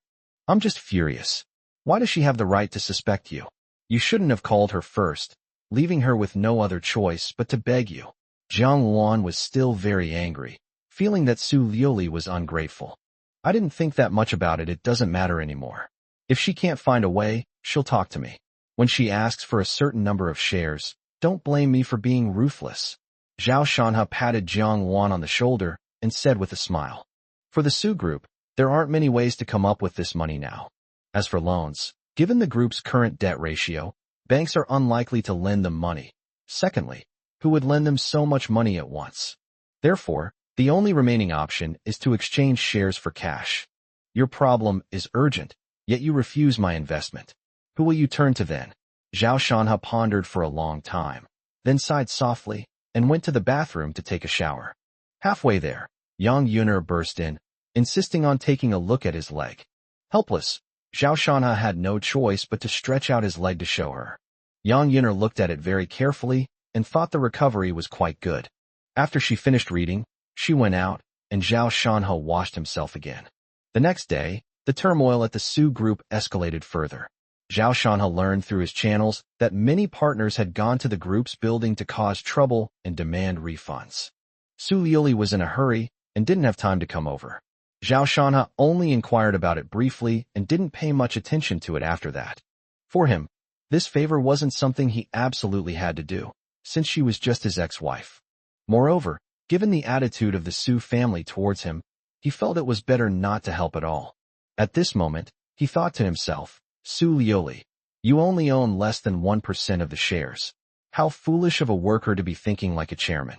I'm just furious. Why does she have the right to suspect you? You shouldn't have called her first, leaving her with no other choice but to beg you. Jiang Luan was still very angry, feeling that Su Liuli was ungrateful. I didn't think that much about it. It doesn't matter anymore. If she can't find a way, she'll talk to me. When she asks for a certain number of shares, don't blame me for being ruthless. Zhao Shanha patted Jiang Wan on the shoulder and said with a smile. For the Su Group, there aren't many ways to come up with this money now. As for loans, given the group's current debt ratio, banks are unlikely to lend them money. Secondly, who would lend them so much money at once? Therefore, the only remaining option is to exchange shares for cash. Your problem is urgent, yet you refuse my investment. Who will you turn to then? Zhao Shanha pondered for a long time, then sighed softly and went to the bathroom to take a shower. Halfway there, Yang Yuner burst in, insisting on taking a look at his leg. Helpless, Zhao Shanha had no choice but to stretch out his leg to show her. Yang Yuner looked at it very carefully and thought the recovery was quite good. After she finished reading, she went out, and Zhao Shanha washed himself again. The next day, the turmoil at the Su Group escalated further. Zhao Shanha learned through his channels that many partners had gone to the group's building to cause trouble and demand refunds. Su Liuli was in a hurry and didn't have time to come over. Zhao Shanha only inquired about it briefly and didn't pay much attention to it after that. For him, this favor wasn't something he absolutely had to do, since she was just his ex-wife. Moreover, given the attitude of the Su family towards him, he felt it was better not to help at all. At this moment, he thought to himself, Su Liuli, you only own less than 1% of the shares. How foolish of a worker to be thinking like a chairman.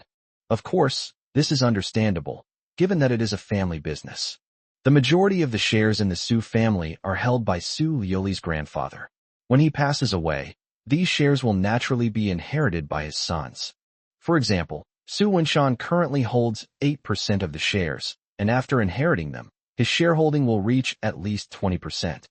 Of course, this is understandable, given that it is a family business. The majority of the shares in the Su family are held by Su Liuli's grandfather. When he passes away, these shares will naturally be inherited by his sons. For example, Su Wenshan currently holds 8% of the shares, and after inheriting them, his shareholding will reach at least 20%.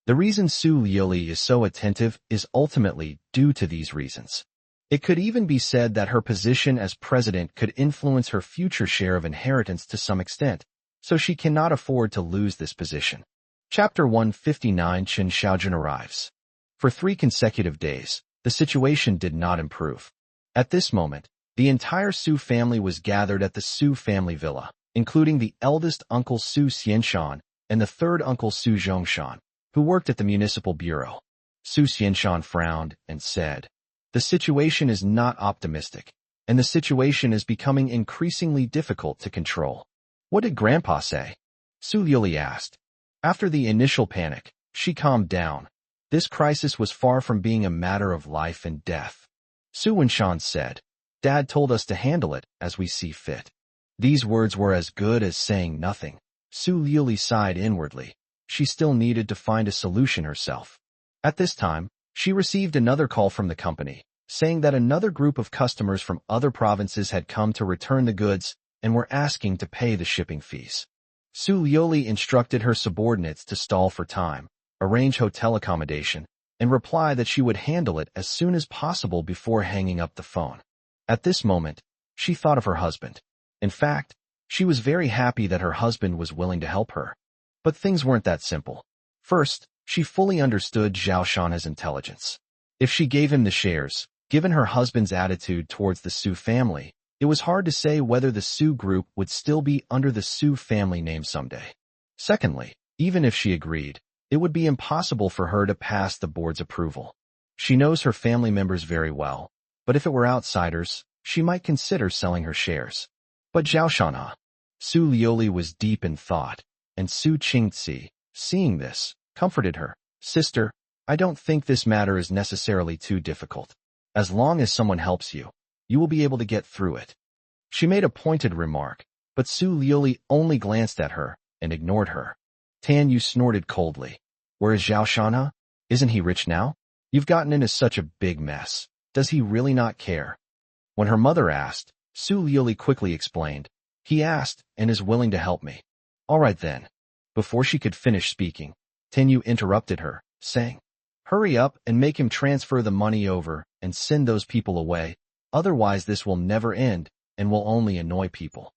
The reason Su Liuli is so attentive is ultimately due to these reasons. It could even be said that her position as president could influence her future share of inheritance to some extent, so she cannot afford to lose this position. Chapter 159 Chen Xiaojun arrives. For 3 consecutive days, the situation did not improve. At this moment, the entire Su family was gathered at the Su family villa, including the eldest uncle Su Xianshan and the third uncle Su Zhongshan, who worked at the municipal bureau. Su Xianshan frowned and said, the situation is not optimistic, and the situation is becoming increasingly difficult to control. What did Grandpa say? Su Liuli asked. After the initial panic, she calmed down. This crisis was far from being a matter of life and death. Su Wenshan said, Dad told us to handle it as we see fit. These words were as good as saying nothing. Su Liuli sighed inwardly. She still needed to find a solution herself. At this time, she received another call from the company, saying that another group of customers from other provinces had come to return the goods and were asking to pay the shipping fees. Su Liuli instructed her subordinates to stall for time, arrange hotel accommodation, and reply that she would handle it as soon as possible before hanging up the phone. At this moment, she thought of her husband. In fact, she was very happy that her husband was willing to help her. But things weren't that simple. First, she fully understood Zhao Shanha's intelligence. If she gave him the shares, given her husband's attitude towards the Su family, it was hard to say whether the Su group would still be under the Su family name someday. Secondly, even if she agreed, it would be impossible for her to pass the board's approval. She knows her family members very well, but if it were outsiders, she might consider selling her shares. But Zhao Shanha, Su Liuli was deep in thought, and Su Qingzi, seeing this, comforted her. Sister, I don't think this matter is necessarily too difficult. As long as someone helps you, you will be able to get through it. She made a pointed remark, but Su Liuli only glanced at her and ignored her. Tan Yu snorted coldly. Where is Zhao Shanha? Isn't he rich now? You've gotten into such a big mess. Does he really not care? When her mother asked, Su Liuli quickly explained, he asked and is willing to help me. All right then. Before she could finish speaking, Tan Yu interrupted her, saying, hurry up and make him transfer the money over and send those people away, otherwise this will never end and will only annoy people.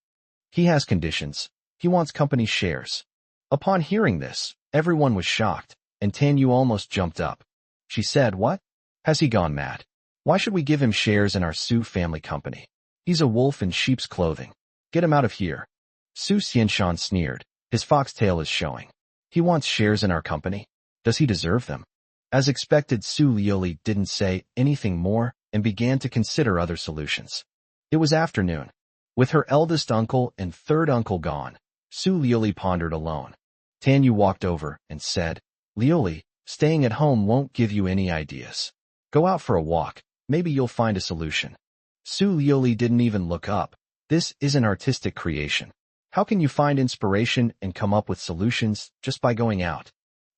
He has conditions. He wants company shares. Upon hearing this, everyone was shocked, and Tan Yu almost jumped up. She said, what? Has he gone mad? Why should we give him shares in our Su family company? He's a wolf in sheep's clothing. Get him out of here. Su Xianshan sneered, His foxtail is showing. He wants shares in our company. Does he deserve them? As expected, Su Liuli didn't say anything more and began to consider other solutions. It was afternoon. With her eldest uncle and third uncle gone, Su Liuli pondered alone. Tanyu walked over and said, Liuli, staying at home won't give you any ideas. Go out for a walk. Maybe you'll find a solution. Su Liuli didn't even look up. This is an artistic creation. How can you find inspiration and come up with solutions just by going out?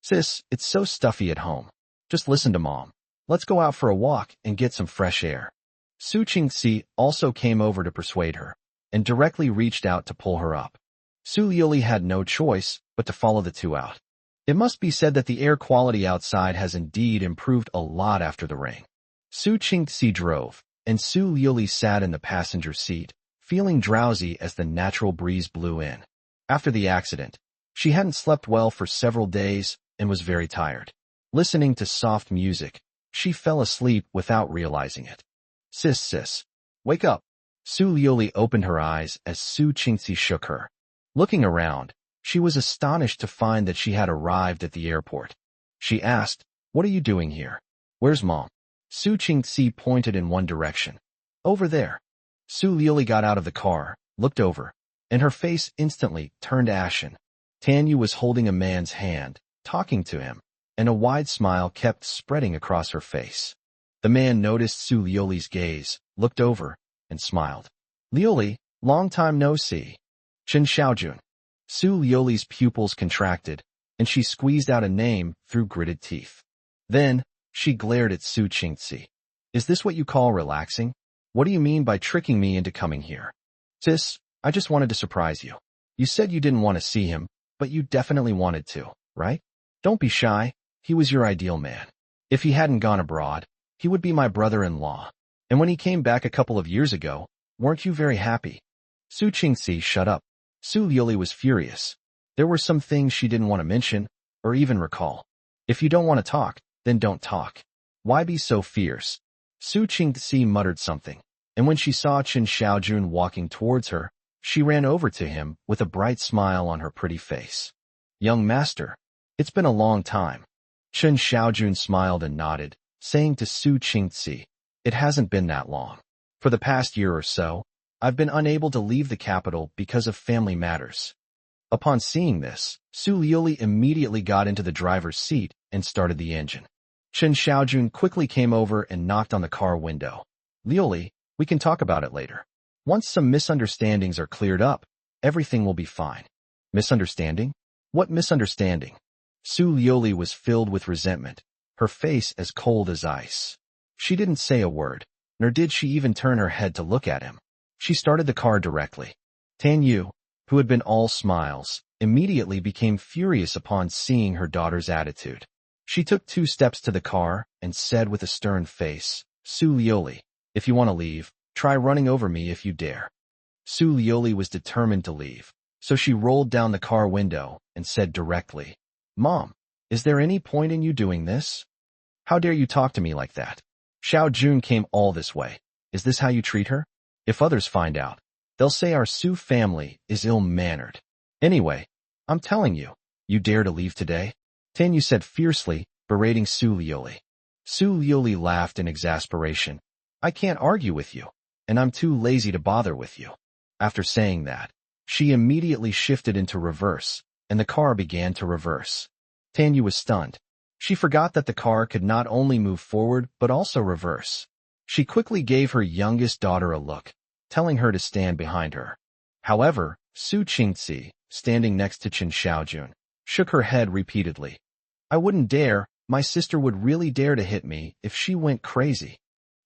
Sis, it's so stuffy at home. Just listen to Mom. Let's go out for a walk and get some fresh air. Su Qingxi also came over to persuade her and directly reached out to pull her up. Su Liuli had no choice but to follow the two out. It must be said that the air quality outside has indeed improved a lot after the rain. Su Qingxi drove, and Su Liuli sat in the passenger seat, feeling drowsy as the natural breeze blew in. After the accident, she hadn't slept well for several days and was very tired. Listening to soft music, she fell asleep without realizing it. Sis, wake up. Su Liuli opened her eyes as Su Qingxi shook her. Looking around, she was astonished to find that she had arrived at the airport. She asked, what are you doing here? Where's Mom? Su Qingxi pointed in one direction. Over there. Su Liuli got out of the car, looked over, and her face instantly turned ashen. Tanyu was holding a man's hand, talking to him, and a wide smile kept spreading across her face. The man noticed Su Liuli's gaze, looked over, and smiled. Liuli, long time no see. Chen Xiaojun. Su Liuli's pupils contracted, and she squeezed out a name through gritted teeth. Then, she glared at Su Qingxi. Is this what you call relaxing? What do you mean by tricking me into coming here? Sis, I just wanted to surprise you. You said you didn't want to see him, but you definitely wanted to, right? Don't be shy. He was your ideal man. If he hadn't gone abroad, he would be my brother-in-law. And when he came back a couple of years ago, weren't you very happy? Su Qingxi shut up. Su Liuli was furious. There were some things she didn't want to mention, or even recall. If you don't want to talk, then don't talk. Why be so fierce? Su Qingxi muttered something, and when she saw Chen Xiaojun walking towards her, she ran over to him with a bright smile on her pretty face. Young master, it's been a long time. Chen Xiaojun smiled and nodded, saying to Su Qingxi, it hasn't been that long. For the past year or so, I've been unable to leave the capital because of family matters. Upon seeing this, Su Liuli immediately got into the driver's seat and started the engine. Chen Xiaojun quickly came over and knocked on the car window. Liuli, we can talk about it later. Once some misunderstandings are cleared up, everything will be fine. Misunderstanding? What misunderstanding? Su Liuli was filled with resentment, her face as cold as ice. She didn't say a word, nor did she even turn her head to look at him. She started the car directly. Tanyu, who had been all smiles, immediately became furious upon seeing her daughter's attitude. She took 2 steps to the car and said with a stern face, Su Liuli, if you want to leave, try running over me if you dare. Su Liuli was determined to leave, so she rolled down the car window and said directly, Mom, is there any point in you doing this? How dare you talk to me like that? Xiao Jun came all this way. Is this how you treat her? If others find out, they'll say our Su family is ill-mannered. Anyway, I'm telling you, you dare to leave today? Tanyu said fiercely, berating Su Liuli. Su Liuli laughed in exasperation. I can't argue with you, and I'm too lazy to bother with you. After saying that, she immediately shifted into reverse, and the car began to reverse. Tanyu was stunned. She forgot that the car could not only move forward but also reverse. She quickly gave her youngest daughter a look, telling her to stand behind her. However, Su Qingxi, standing next to Chen Xiaojun, shook her head repeatedly. I wouldn't dare. My sister would really dare to hit me if she went crazy.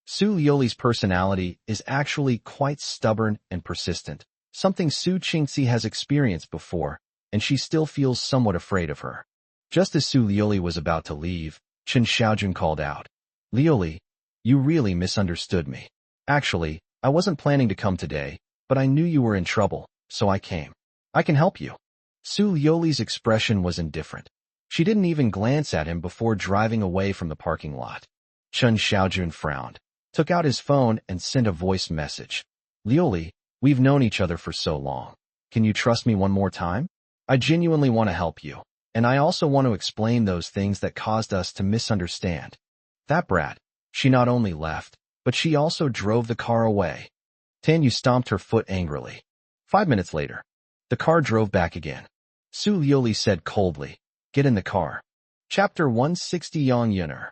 Su Liuli's personality is actually quite stubborn and persistent, something Su Qingxi has experienced before, and she still feels somewhat afraid of her. Just as Su Liuli was about to leave, Chen Xiaojun called out, Liuli, you really misunderstood me. Actually, I wasn't planning to come today, but I knew you were in trouble, so I came. I can help you. Su Liuli's expression was indifferent. She didn't even glance at him before driving away from the parking lot. Chen Xiaojun frowned, took out his phone and sent a voice message. Liuli, we've known each other for so long. Can you trust me one more time? I genuinely want to help you, and I also want to explain those things that caused us to misunderstand. That brat. She not only left, but she also drove the car away. Tanyu stomped her foot angrily. 5 minutes later, the car drove back again. Su Liuli said coldly, "Get in the car." Chapter 160. Yang Yuner.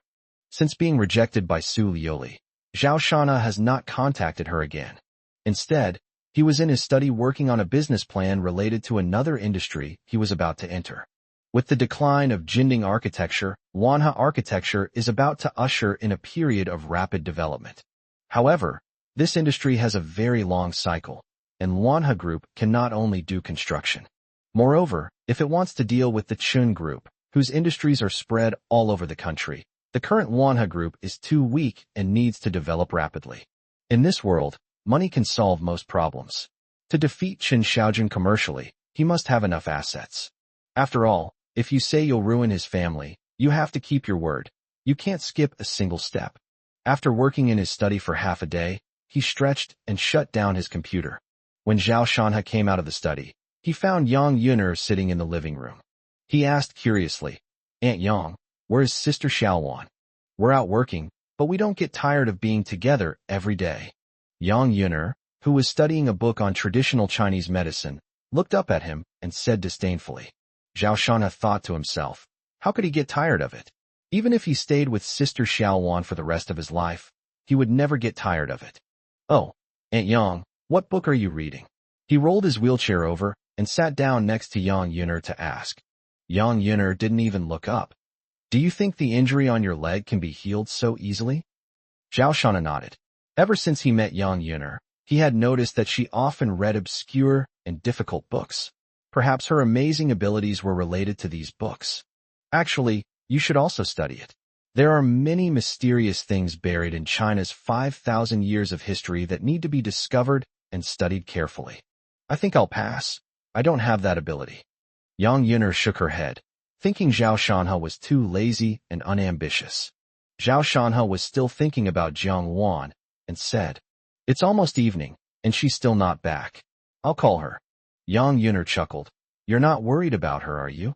Since being rejected by Su Liuli, Zhao Shana has not contacted her again. Instead, he was in his study working on a business plan related to another industry he was about to enter. With the decline of Jinding architecture, Manhwa architecture is about to usher in a period of rapid development. However, this industry has a very long cycle, and Manhwa Group can not only do construction. Moreover, if it wants to deal with the Chun Group, whose industries are spread all over the country, the current Manhwa Group is too weak and needs to develop rapidly. In this world, money can solve most problems. To defeat Qin Shaojun commercially, he must have enough assets. After all, if you say you'll ruin his family, you have to keep your word. You can't skip a single step. After working in his study for half a day, he stretched and shut down his computer. When Zhao Shanha came out of the study, he found Yang Yuner sitting in the living room. He asked curiously, "Aunt Yang, where is Sister Xiaowan? We're out working, but we don't get tired of being together every day." Yang Yuner, who was studying a book on traditional Chinese medicine, looked up at him and said disdainfully. Zhao Shana thought to himself, how could he get tired of it? Even if he stayed with Sister Xiaowan for the rest of his life, he would never get tired of it. "Oh, Aunt Yang, what book are you reading?" He rolled his wheelchair over and sat down next to Yang Yuner to ask. Yang Yuner didn't even look up. "Do you think the injury on your leg can be healed so easily?" Zhao Shana nodded. Ever since he met Yang Yuner, he had noticed that she often read obscure and difficult books. Perhaps her amazing abilities were related to these books. Actually, you should also study it. There are many mysterious things buried in China's 5,000 years of history that need to be discovered and studied carefully. "I think I'll pass. I don't have that ability." Yang Yuner shook her head, thinking Zhao Shanha was too lazy and unambitious. Zhao Shanha was still thinking about Jiang Wan and said, "It's almost evening, and she's still not back. I'll call her." Yang Yuner chuckled. "You're not worried about her, are you?"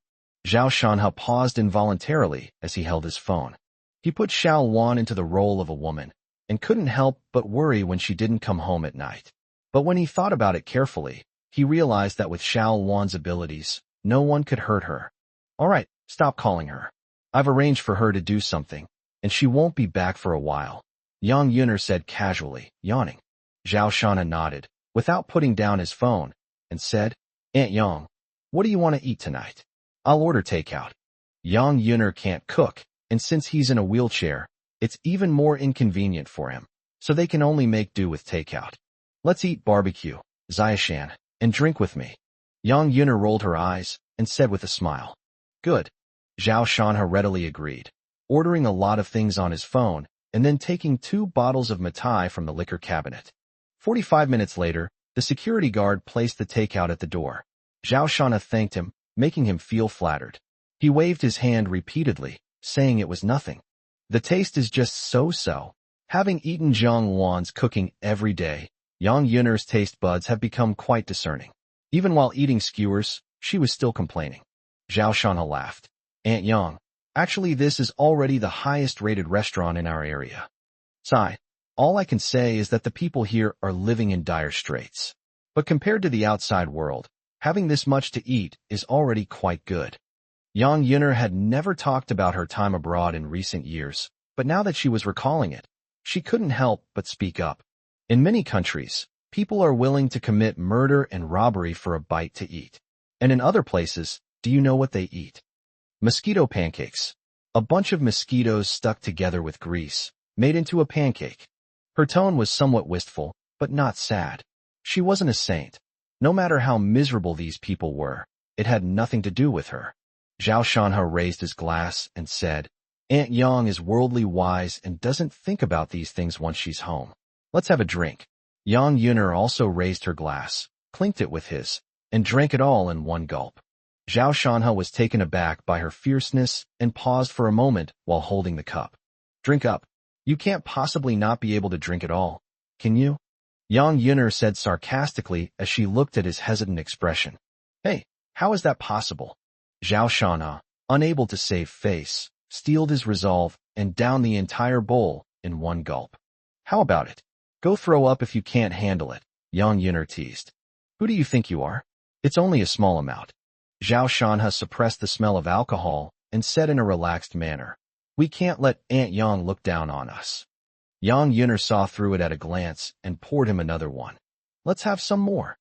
Zhao Shanha paused involuntarily as he held his phone. He put Xiao Wan into the role of a woman and couldn't help but worry when she didn't come home at night. But when he thought about it carefully, he realized that with Xiao Wan's abilities, no one could hurt her. "All right, stop calling her. I've arranged for her to do something, and she won't be back for a while," Yang Yuner said casually, yawning. Zhao Shana nodded, without putting down his phone, and said, "Aunt Yang, what do you want to eat tonight? I'll order takeout." Yang Yuner can't cook, and since he's in a wheelchair, it's even more inconvenient for him, so they can only make do with takeout. "Let's eat barbecue, Xiaoshan, and drink with me." Yang Yuner rolled her eyes and said with a smile, "Good." Zhao Shanha readily agreed, ordering a lot of things on his phone and then taking 2 bottles of Matai from the liquor cabinet. 45 minutes later, the security guard placed the takeout at the door. Zhao Shanha thanked him, making him feel flattered. He waved his hand repeatedly, saying it was nothing. The taste is just so-so. Having eaten Jiang Wan's cooking every day, Yang Yuner's taste buds have become quite discerning. Even while eating skewers, she was still complaining. Zhao Shanha laughed. "Aunt Yang, actually this is already the highest-rated restaurant in our area. Sigh, all I can say is that the people here are living in dire straits. But compared to the outside world, having this much to eat is already quite good." Yang Yuner had never talked about her time abroad in recent years, but now that she was recalling it, she couldn't help but speak up. In many countries, people are willing to commit murder and robbery for a bite to eat. And in other places, do you know what they eat? Mosquito pancakes. A bunch of mosquitoes stuck together with grease, made into a pancake. Her tone was somewhat wistful, but not sad. She wasn't a saint. No matter how miserable these people were, it had nothing to do with her. Zhao Shanha raised his glass and said, "Aunt Yang is worldly wise and doesn't think about these things once she's home. Let's have a drink." Yang Yuner also raised her glass, clinked it with his, and drank it all in one gulp. Zhao Shanha was taken aback by her fierceness and paused for a moment while holding the cup. "Drink up. You can't possibly not be able to drink it all, can you?" Yang Yuner said sarcastically as she looked at his hesitant expression. "Hey, How is that possible? Zhao Shanha, unable to save face, steeled his resolve and downed the entire bowl in one gulp. How about it? Go throw up if you can't handle it, Yang Yuner teased. Who do you think you are? It's only a small amount. Zhao Shanha suppressed the smell of alcohol and said in a relaxed manner, We can't let Aunt Yang look down on us. Yang Yuner saw through it at a glance and poured him another one. Let's have some more.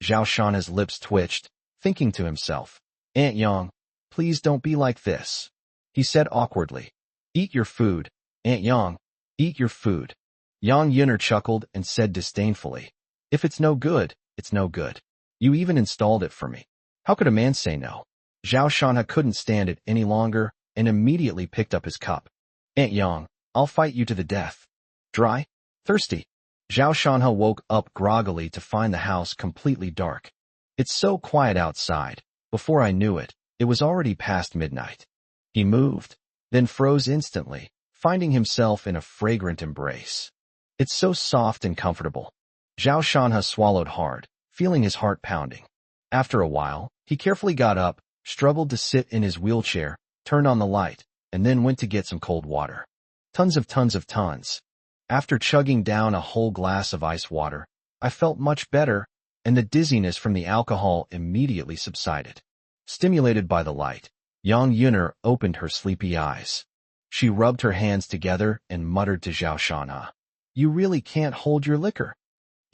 Zhao Shanha's lips twitched, thinking to himself, Aunt Yang, please don't be like this. He said awkwardly, Eat your food, Aunt Yang, eat your food. Yang Yuner chuckled and said disdainfully, If it's no good, it's no good. You even installed it for me. How could a man say no? Zhao Shanha couldn't stand it any longer and immediately picked up his cup. Aunt Yang, I'll fight you to the death. Dry? Thirsty? Zhao Shanha woke up groggily to find the house completely dark. It's so quiet outside. Before I knew it, it was already past midnight. He moved, then froze instantly, finding himself in a fragrant embrace. It's so soft and comfortable. Zhao Shanha swallowed hard, feeling his heart pounding. After a while, he carefully got up, struggled to sit in his wheelchair, turned on the light, and then went to get some cold water. Tons. After chugging down a whole glass of ice water, I felt much better, and the dizziness from the alcohol immediately subsided. Stimulated by the light, Yang Yuner opened her sleepy eyes. She rubbed her hands together and muttered to Zhao Shanha, You really can't hold your liquor.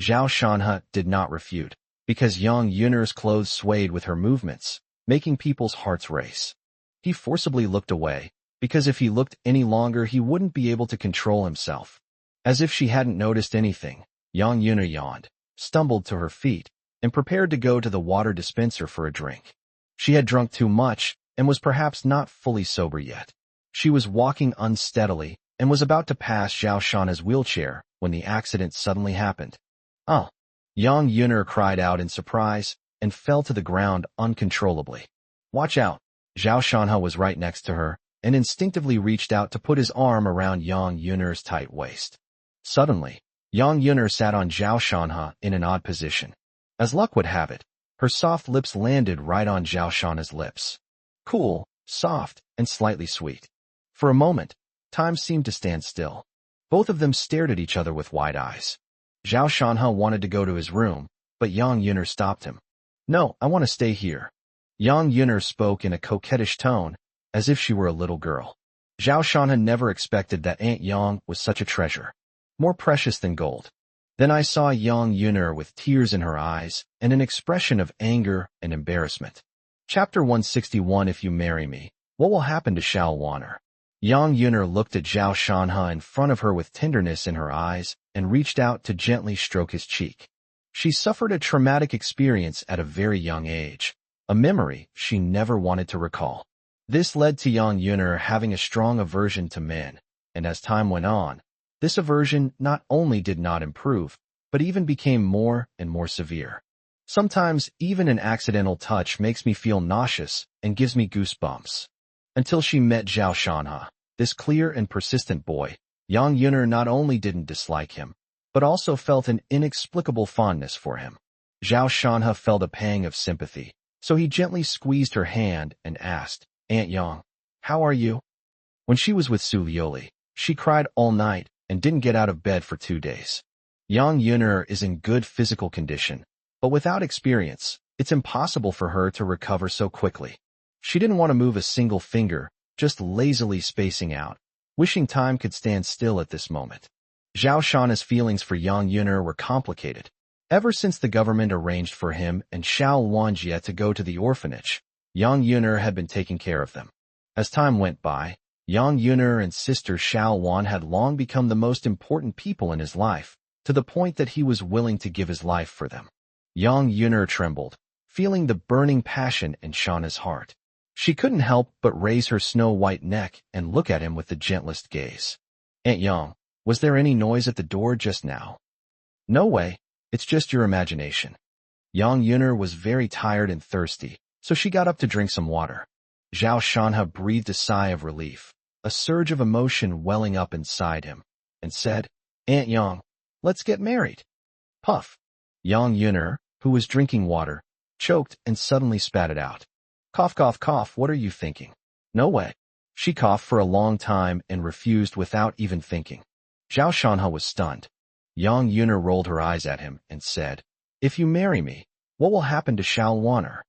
Zhao Shanha did not refute, because Yang Yuner's clothes swayed with her movements, making people's hearts race. He forcibly looked away, because if he looked any longer he wouldn't be able to control himself. As if she hadn't noticed anything, Yang Yuner yawned, stumbled to her feet, and prepared to go to the water dispenser for a drink. She had drunk too much and was perhaps not fully sober yet. She was walking unsteadily and was about to pass Zhao Shanha's wheelchair when the accident suddenly happened. Oh! Yang Yuner cried out in surprise and fell to the ground uncontrollably. Watch out! Zhao Shanha was right next to her and instinctively reached out to put his arm around Yang Yuner's tight waist. Suddenly, Yang Yuner sat on Zhao Shanha in an odd position. As luck would have it, her soft lips landed right on Zhao Shanha's lips. Cool, soft, and slightly sweet. For a moment, time seemed to stand still. Both of them stared at each other with wide eyes. Zhao Shanha wanted to go to his room, but Yang Yuner stopped him. No, I want to stay here. Yang Yuner spoke in a coquettish tone, as if she were a little girl. Zhao Shanha never expected that Aunt Yang was such a treasure. More precious than gold. Then I saw Yang Yuner with tears in her eyes and an expression of anger and embarrassment. Chapter 161 If you marry me, what will happen to Shao Waner? Yang Yuner looked at Zhao Shanha in front of her with tenderness in her eyes and reached out to gently stroke his cheek. She suffered a traumatic experience at a very young age, a memory she never wanted to recall. This led to Yang Yuner having a strong aversion to men, and as time went on, this aversion not only did not improve, but even became more and more severe. Sometimes even an accidental touch makes me feel nauseous and gives me goosebumps. Until she met Zhao Shanha, this clear and persistent boy, Yang Yuner not only didn't dislike him, but also felt an inexplicable fondness for him. Zhao Shanha felt a pang of sympathy, so he gently squeezed her hand and asked, Aunt Yang, how are you? When she was with Su Lioli, she cried all night and didn't get out of bed for 2 days. Yang Yuner is in good physical condition, but without experience, it's impossible for her to recover so quickly. She didn't want to move a single finger, just lazily spacing out, wishing time could stand still at this moment. Zhao Shanha's feelings for Yang Yuner were complicated. Ever since the government arranged for him and Shao Wanjie to go to the orphanage, Yang Yuner had been taking care of them. As time went by, Yang Yuner and sister Shao Wan had long become the most important people in his life, to the point that he was willing to give his life for them. Yang Yuner trembled, feeling the burning passion in Shanha's heart. She couldn't help but raise her snow-white neck and look at him with the gentlest gaze. Aunt Yang, was there any noise at the door just now? No way, it's just your imagination. Yang Yuner was very tired and thirsty, so she got up to drink some water. Zhao Shanha breathed a sigh of relief, a surge of emotion welling up inside him, and said, Aunt Yang, let's get married. Puff. Yang Yuner, who was drinking water, choked, and suddenly spat it out. Cough, cough, cough, what are you thinking? No way. She coughed for a long time and refused without even thinking. Zhao Shanhe was stunned. Yang Yuner rolled her eyes at him and said, "If you marry me, what will happen to Xiao Waner?"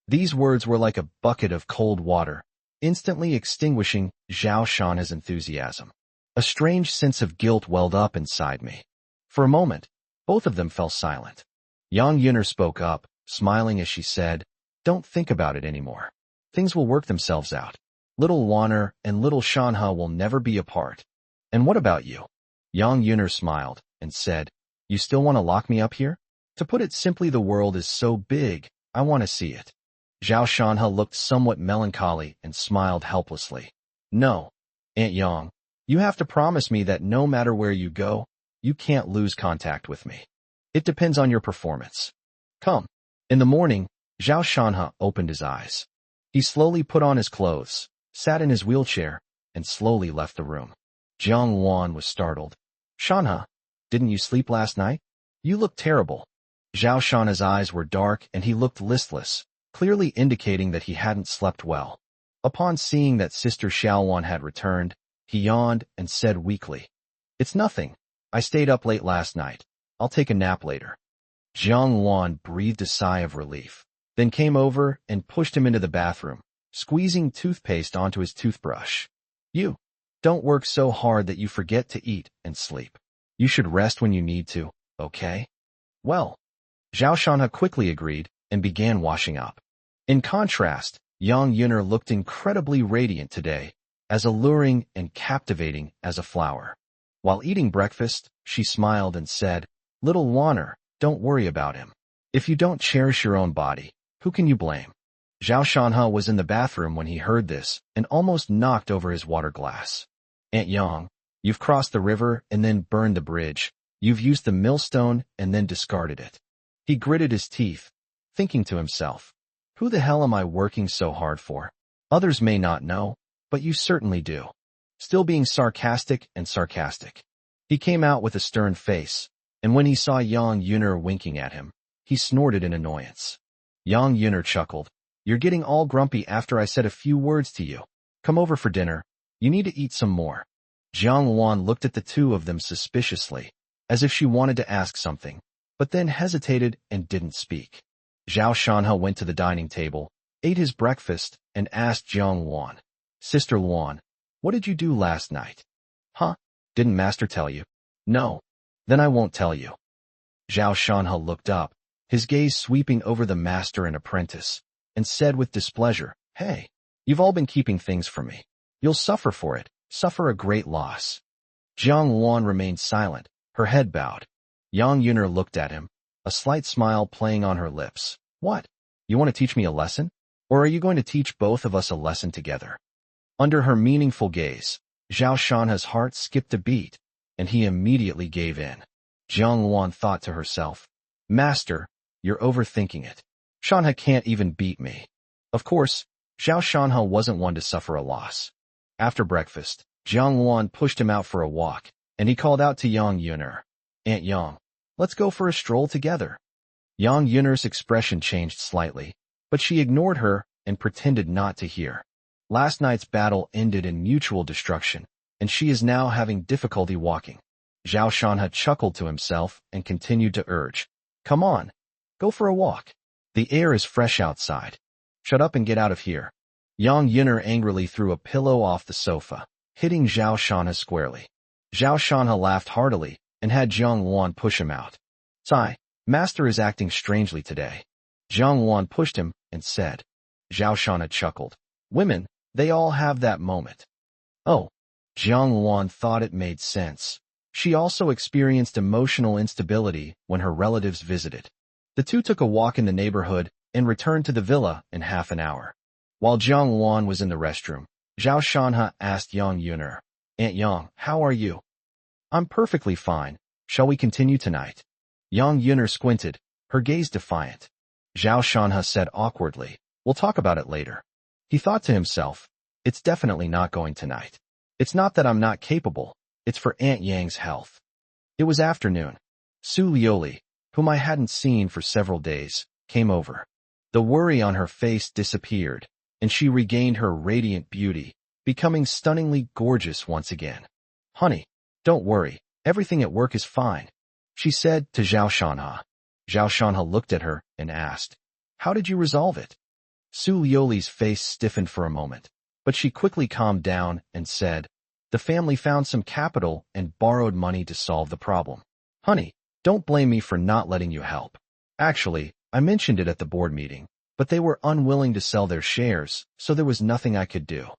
These words were like a bucket of cold water, instantly extinguishing Zhao Shanhe's enthusiasm. A strange sense of guilt welled up inside me. For a moment, both of them fell silent. Yang Yuner spoke up, smiling as she said, "Don't think about it anymore. Things will work themselves out. Little Waner and little Shanhe will never be apart. And what about you?" Yang Yuner smiled and said, "You still want to lock me up here? To put it simply, the world is so big, I want to see it." Zhao Shanhe looked somewhat melancholy and smiled helplessly. "No, Aunt Yang, you have to promise me that no matter where you go, you can't lose contact with me. It depends on your performance. Come." In the morning, Zhao Shanhe opened his eyes. He slowly put on his clothes, sat in his wheelchair, and slowly left the room. Jiang Wan was startled. "Shanhe, didn't you sleep last night? You look terrible." Zhao Shanhe's eyes were dark and he looked listless, clearly indicating that he hadn't slept well. Upon seeing that Sister Xiaowan had returned, he yawned and said weakly, "It's nothing. I stayed up late last night. I'll take a nap later." Jiang Wan breathed a sigh of relief, then came over and pushed him into the bathroom, squeezing toothpaste onto his toothbrush. "You don't work so hard that you forget to eat and sleep. You should rest when you need to, okay?" "Well." Zhao Shanhe quickly agreed and began washing up. In contrast, Yang Yuner looked incredibly radiant today, as alluring and captivating as a flower. While eating breakfast, she smiled and said, "Little Waner, don't worry about him. If you don't cherish your own body, who can you blame?" Zhao Shanhe was in the bathroom when he heard this and almost knocked over his water glass. "Aunt Yang, you've crossed the river and then burned the bridge. You've used the millstone and then discarded it." He gritted his teeth, thinking to himself, "Who the hell am I working so hard for? Others may not know, but you certainly do." Still being sarcastic and sarcastic. He came out with a stern face, and when he saw Yang Yuner winking at him, he snorted in annoyance. Yang Yuner chuckled, "You're getting all grumpy after I said a few words to you. Come over for dinner. You need to eat some more." Jiang Wan looked at the two of them suspiciously, as if she wanted to ask something, but then hesitated and didn't speak. Zhao Shanhe went to the dining table, ate his breakfast, and asked Jiang Wan, "Sister Luan, what did you do last night?" "Huh? Didn't Master tell you?" "No." "Then I won't tell you." Zhao Shanhe looked up, his gaze sweeping over the master and apprentice, and said with displeasure, "Hey, you've all been keeping things from me. You'll suffer for it, suffer a great loss." Jiang Wan remained silent, her head bowed. Yang Yuner looked at him, a slight smile playing on her lips. "What? You want to teach me a lesson? Or are you going to teach both of us a lesson together?" Under her meaningful gaze, Zhao Shanhe's heart skipped a beat, and he immediately gave in. Jiang Wan thought to herself, "Master, you're overthinking it. Shanhe can't even beat me." Of course, Zhao Shanhe wasn't one to suffer a loss. After breakfast, Jiang Wan pushed him out for a walk, and he called out to Yang Yuner, "Aunt Yang, let's go for a stroll together." Yang Yuner's expression changed slightly, but she ignored her and pretended not to hear. Last night's battle ended in mutual destruction, and she is now having difficulty walking. Zhao Shanhe chuckled to himself and continued to urge, "Come on, go for a walk. The air is fresh outside. Shut up and get out of here." Yang Yuner angrily threw a pillow off the sofa, hitting Zhao Shanhe squarely. Zhao Shanhe laughed heartily and had Jiang Wan push him out. "Sai, Master is acting strangely today." Jiang Wan pushed him and said. Zhao Shanhe chuckled. "Women, they all have that moment." Oh, Jiang Wan thought it made sense. She also experienced emotional instability when her relatives visited. The two took a walk in the neighborhood and returned to the villa in half an hour. While Jiang Wan was in the restroom, Zhao Shanhe asked Yang Yuner, "Aunt Yang, how are you?" "I'm perfectly fine. Shall we continue tonight?" Yang Yuner squinted, her gaze defiant. Zhao Shanhe said awkwardly, "We'll talk about it later." He thought to himself, "It's definitely not going tonight. It's not that I'm not capable, it's for Aunt Yang's health." It was afternoon. Su Liuli, whom I hadn't seen for several days, came over. The worry on her face disappeared, and she regained her radiant beauty, becoming stunningly gorgeous once again. "Honey, don't worry, everything at work is fine," she said to Zhao Shanha. Zhao Shanha looked at her and asked, "How did you resolve it?" Su Liuli's face stiffened for a moment, but she quickly calmed down and said, "The family found some capital and borrowed money to solve the problem. Honey, don't blame me for not letting you help. Actually, I mentioned it at the board meeting, but they were unwilling to sell their shares, so there was nothing I could do."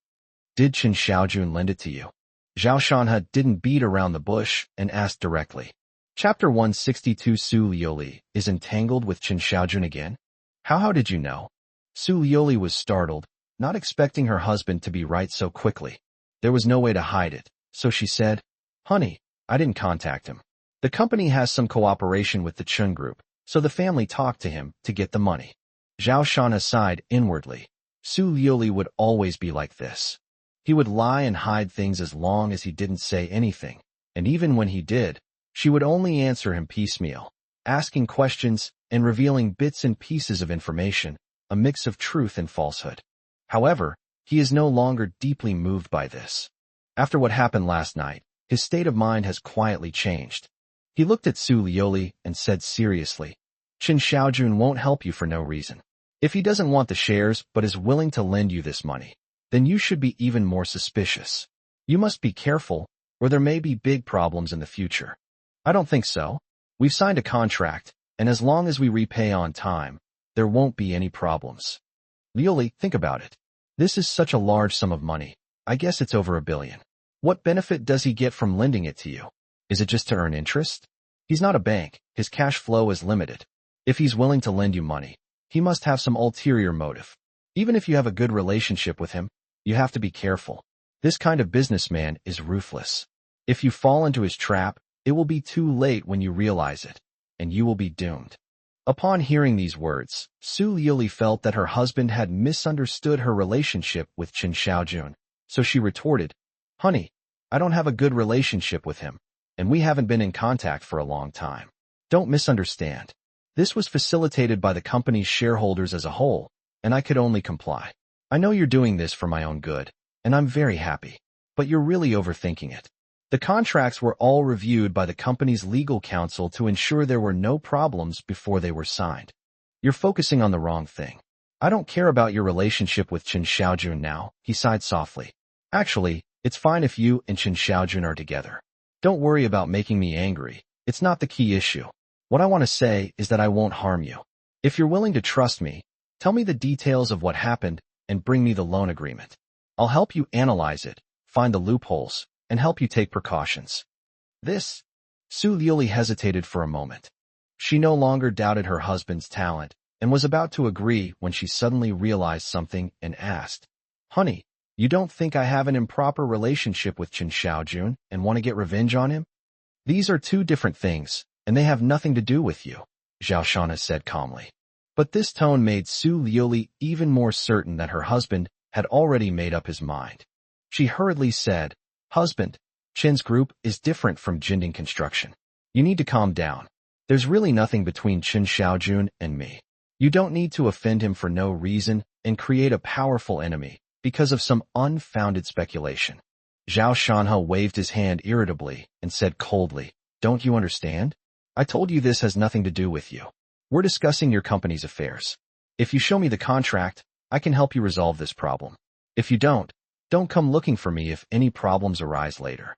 "Did Qin Xiaojun lend it to you?" Zhao Shanha didn't beat around the bush and asked directly. Chapter 162. Su Liuli is entangled with Qin Xiaojun again? How did you know? Su Liuli was startled, not expecting her husband to be right so quickly. There was no way to hide it, so she said, "Honey, I didn't contact him. The company has some cooperation with the Chun Group, so the family talked to him to get the money." Zhao Shanha sighed inwardly. Su Liuli would always be like this. He would lie and hide things as long as he didn't say anything, and even when he did, she would only answer him piecemeal, asking questions and revealing bits and pieces of information, a mix of truth and falsehood. However, he is no longer deeply moved by this. After what happened last night, his state of mind has quietly changed. He looked at Su Liuli and said seriously, "Qin Xiaojun won't help you for no reason. If he doesn't want the shares but is willing to lend you this money, then you should be even more suspicious. You must be careful, or there may be big problems in the future." "I don't think so. We've signed a contract, and as long as we repay on time, there won't be any problems." "Liuli, think about it. This is such a large sum of money. I guess it's over $1 billion. What benefit does he get from lending it to you? Is it just to earn interest? He's not a bank. His cash flow is limited. If he's willing to lend you money, he must have some ulterior motive. Even if you have a good relationship with him, you have to be careful. This kind of businessman is ruthless. If you fall into his trap, it will be too late when you realize it, and you will be doomed." Upon hearing these words, Su Liuli felt that her husband had misunderstood her relationship with Qin Xiaojun, so she retorted, "Honey, I don't have a good relationship with him, and we haven't been in contact for a long time. Don't misunderstand. This was facilitated by the company's shareholders as a whole, and I could only comply. I know you're doing this for my own good, and I'm very happy, but you're really overthinking it. The contracts were all reviewed by the company's legal counsel to ensure there were no problems before they were signed. You're focusing on the wrong thing. I don't care about your relationship with Qin Xiaojun now," he sighed softly. "Actually, it's fine if you and Qin Xiaojun are together. Don't worry about making me angry. It's not the key issue. What I want to say is that I won't harm you. If you're willing to trust me, tell me the details of what happened and bring me the loan agreement. I'll help you analyze it, find the loopholes, and help you take precautions." This, Su Liuli hesitated for a moment. She no longer doubted her husband's talent and was about to agree when she suddenly realized something and asked, "Honey, you don't think I have an improper relationship with Qin Xiaojun and want to get revenge on him?" "These are two different things, and they have nothing to do with you," Zhao Shanha said calmly. But this tone made Su Liuli even more certain that her husband had already made up his mind. She hurriedly said, "Husband, Qin's group is different from Jinding Construction. You need to calm down. There's really nothing between Qin Xiaojun and me. You don't need to offend him for no reason and create a powerful enemy because of some unfounded speculation." Zhao Shanha waved his hand irritably and said coldly, "Don't you understand? I told you this has nothing to do with you. We're discussing your company's affairs. If you show me the contract, I can help you resolve this problem. If you don't come looking for me if any problems arise later."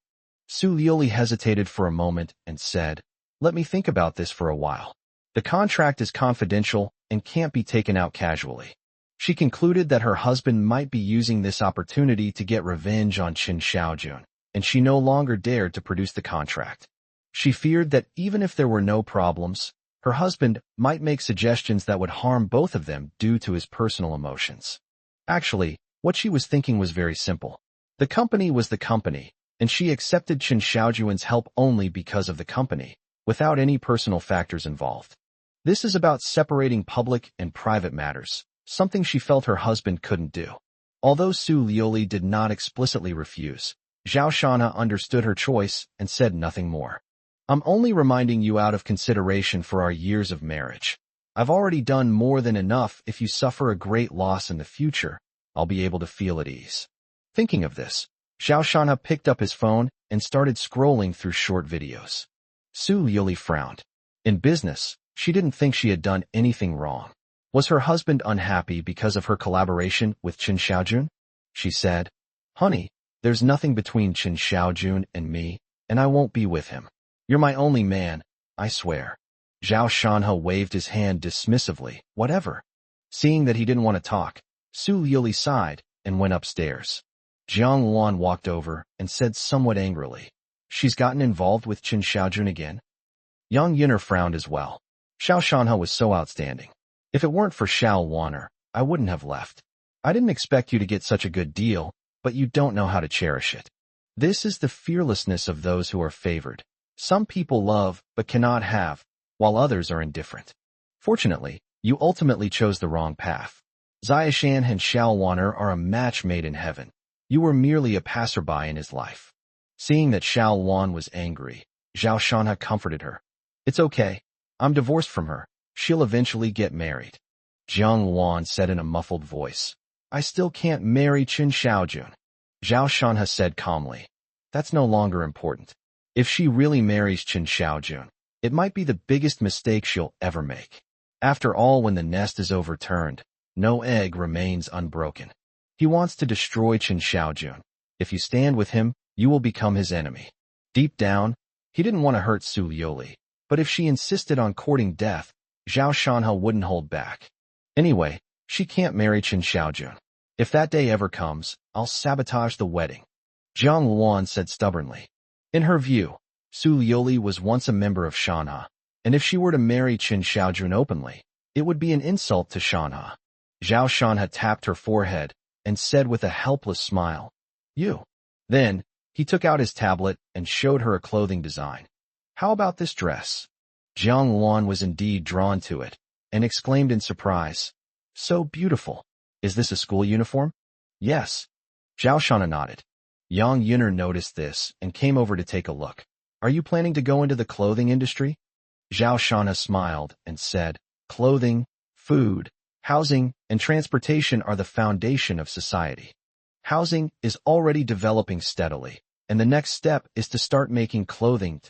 Su Liuli hesitated for a moment and said, "Let me think about this for a while. The contract is confidential and can't be taken out casually." She concluded that her husband might be using this opportunity to get revenge on Qin Xiaojun, and she no longer dared to produce the contract. She feared that even if there were no problems, her husband might make suggestions that would harm both of them due to his personal emotions. Actually, what she was thinking was very simple. The company was the company, and she accepted Qin Xiaojun's help only because of the company, without any personal factors involved. This is about separating public and private matters, something she felt her husband couldn't do. Although Su Liuli did not explicitly refuse, Zhao Shanha understood her choice and said nothing more. "I'm only reminding you out of consideration for our years of marriage. I've already done more than enough. If you suffer a great loss in the future, I'll be able to feel at ease. Thinking of this, Zhao Shanha picked up his phone and started scrolling through short videos. Su Yuli frowned. In business, she didn't think she had done anything wrong. Was her husband unhappy because of her collaboration with Qin Xiaojun? She said, "Honey, there's nothing between Qin Xiaojun and me, and I won't be with him. You're my only man, I swear." Zhao Shanha waved his hand dismissively. Whatever. Seeing that he didn't want to talk, Su Yuli sighed and went upstairs. Jiang Luan walked over and said somewhat angrily, "She's gotten involved with Qin Xiaojun again?" Yang Yun'er frowned as well. Zhao Shanha was so outstanding. If it weren't for Xiao Wan'er, I wouldn't have left. I didn't expect you to get such a good deal, but you don't know how to cherish it. This is the fearlessness of those who are favored. Some people love, but cannot have, while others are indifferent. Fortunately, you ultimately chose the wrong path. Xiaoshan and Xiao Wan'er are a match made in heaven. You were merely a passerby in his life. Seeing that Xiao Wan was angry, Zhao Shanha comforted her. "It's okay. I'm divorced from her. She'll eventually get married." Jiang Luan said in a muffled voice, "I still can't marry Qin Xiaojun." Zhao Shanha said calmly, "That's no longer important. If she really marries Qin Xiaojun, it might be the biggest mistake she'll ever make. After all, when the nest is overturned, no egg remains unbroken. He wants to destroy Qin Xiaojun. If you stand with him, you will become his enemy." Deep down, he didn't want to hurt Su Yoli, but if she insisted on courting death, Zhao Shanha wouldn't hold back. Anyway, she can't marry Qin Xiaojun. If that day ever comes, I'll sabotage the wedding, Jiang Luan said stubbornly. In her view, Su Yoli was once a member of Shanha, and if she were to marry Qin Xiaojun openly, it would be an insult to Shanha. Zhao Shanha tapped her forehead and said with a helpless smile, "You." Then, he took out his tablet and showed her a clothing design. "How about this dress?" Jiang Luan was indeed drawn to it, and exclaimed in surprise, "So beautiful. Is this a school uniform?" "Yes." Zhao Shanha nodded. Yang Yun'er noticed this and came over to take a look. "Are you planning to go into the clothing industry?" Zhao Shanha smiled and said, "Clothing, food, housing, and transportation are the foundation of society. Housing is already developing steadily, and the next step is to start making clothing.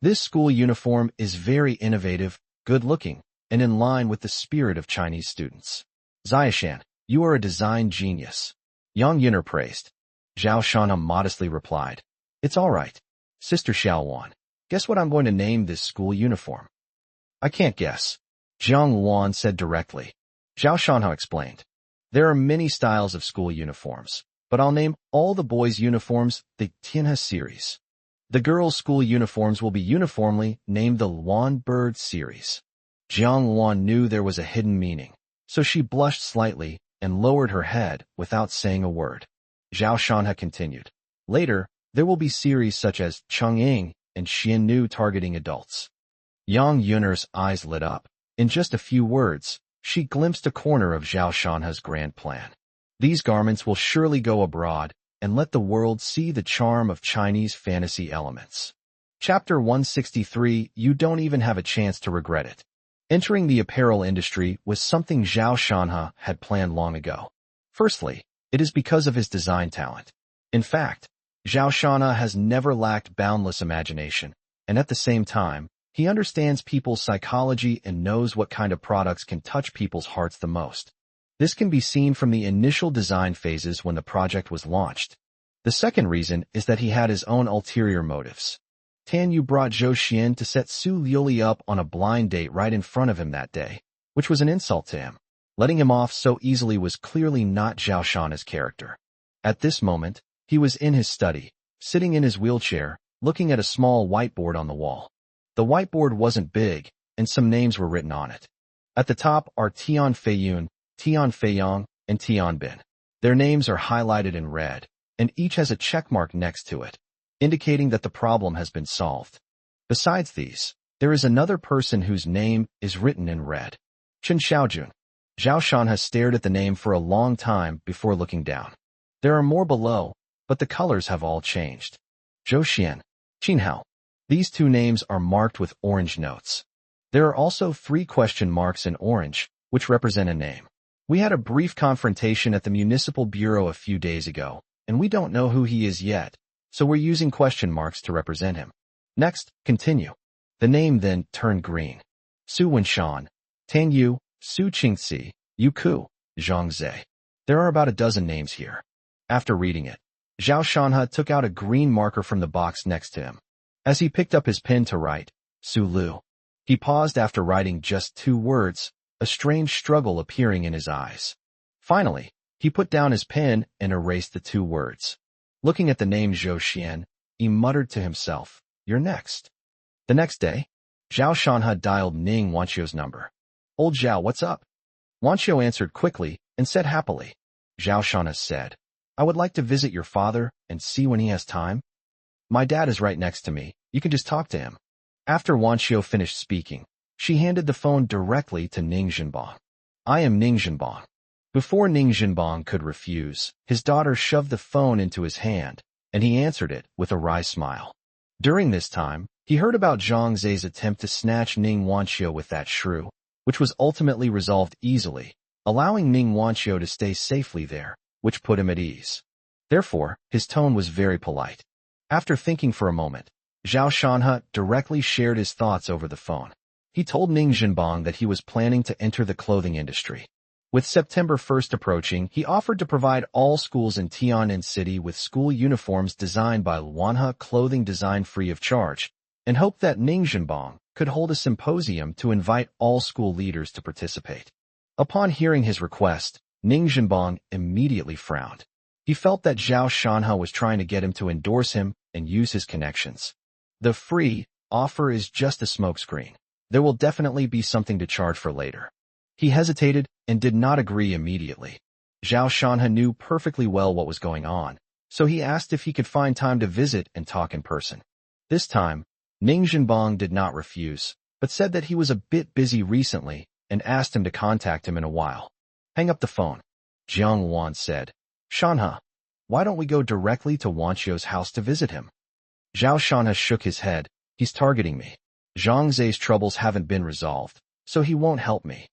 This school uniform is very innovative, good-looking, and in line with the spirit of Chinese students. Xiaoshan, you are a design genius." Yang Yun'er praised. Zhao Shanha modestly replied, "It's all right. Sister Xiaowan, guess what I'm going to name this school uniform?" "I can't guess," Jiang Luan said directly. Zhao Shanha explained, "There are many styles of school uniforms, but I'll name all the boys' uniforms the Tianhe series. The girls' school uniforms will be uniformly named the Luan Bird series." Jiang Luan knew there was a hidden meaning, so she blushed slightly and lowered her head without saying a word. Zhao Shanha continued, "Later, there will be series such as Chang'ing and Xiannu targeting adults." Yang Yun'er's eyes lit up. In just a few words, she glimpsed a corner of Zhao Shanha's grand plan. These garments will surely go abroad and let the world see the charm of Chinese fantasy elements. Chapter 163, You don't even have a chance to regret it. Entering the apparel industry was something Zhao Shanha had planned long ago. Firstly, it is because of his design talent. In fact, Zhao Shanha has never lacked boundless imagination, and at the same time, he understands people's psychology and knows what kind of products can touch people's hearts the most. This can be seen from the initial design phases when the project was launched. The second reason is that he had his own ulterior motives. Tan Yu brought Zhou Xian to set Su Liuli up on a blind date right in front of him that day, which was an insult to him. Letting him off so easily was clearly not Zhao Shanha's character. At this moment, he was in his study, sitting in his wheelchair, looking at a small whiteboard on the wall. The whiteboard wasn't big, and some names were written on it. At the top are Tian Feiyun, Tian Feiyang, and Tian Bin. Their names are highlighted in red, and each has a checkmark next to it, indicating that the problem has been solved. Besides these, there is another person whose name is written in red. Qin Xiaojun. Zhao Shanha stared at the name for a long time before looking down. There are more below, but the colors have all changed. Zhou Xian, Qin Hao. These two names are marked with orange notes. There are also 3 question marks in orange, which represent a name. We had a brief confrontation at the Municipal Bureau a few days ago, and we don't know who he is yet, so we're using question marks to represent him. Next, continue. The name then turned green. Su Wenshan, Tan Yu, Su Qingxi, Yu Ku, Zhang Zhe. There are about a dozen names here. After reading it, Zhao Shanhe took out a green marker from the box next to him. As he picked up his pen to write, Su Lu, he paused after writing just 2 words, a strange struggle appearing in his eyes. Finally, he put down his pen and erased the 2 words. Looking at the name Zhou Xian, he muttered to himself, "You're next." The next day, Zhao Shanhe dialed Ning Wanqiu's number. "Old Zhao, what's up?" Wanqiu answered quickly and said happily. Zhao Shanhe said, "I would like to visit your father and see when he has time. My dad is right next to me. You can just talk to him." After Wanqiu finished speaking, she handed the phone directly to Ning Zhenbang. "I am Ning Zhenbang." Before Ning Zhenbang could refuse, his daughter shoved the phone into his hand, and he answered it with a wry smile. During this time, he heard about Zhang Zhe's attempt to snatch Ning Wanqiu with that shrew, which was ultimately resolved easily, allowing Ning Wanqiu to stay safely there, which put him at ease. Therefore, his tone was very polite. After thinking for a moment, Zhao Shanhe directly shared his thoughts over the phone. He told Ning Zhenbang that he was planning to enter the clothing industry. With September 1st approaching, he offered to provide all schools in Tian'an City with school uniforms designed by Manhwa Clothing Design free of charge, and hoped that Ning Zhenbang could hold a symposium to invite all school leaders to participate. Upon hearing his request, Ning Zhenbang immediately frowned. He felt that Zhao Shanhe was trying to get him to endorse him and use his connections. The free offer is just a smokescreen. There will definitely be something to charge for later. He hesitated and did not agree immediately. Zhao Shanhe knew perfectly well what was going on, so he asked if he could find time to visit and talk in person. This time, Ning Zhenbang did not refuse, but said that he was a bit busy recently and asked him to contact him in a while. "Hang up the phone," Jiang Wan said. "Shanhe, why don't we go directly to Wanqiu's house to visit him?" Zhao Shanhe shook his head. "He's targeting me. Zhang Zhe's troubles haven't been resolved, so he won't help me."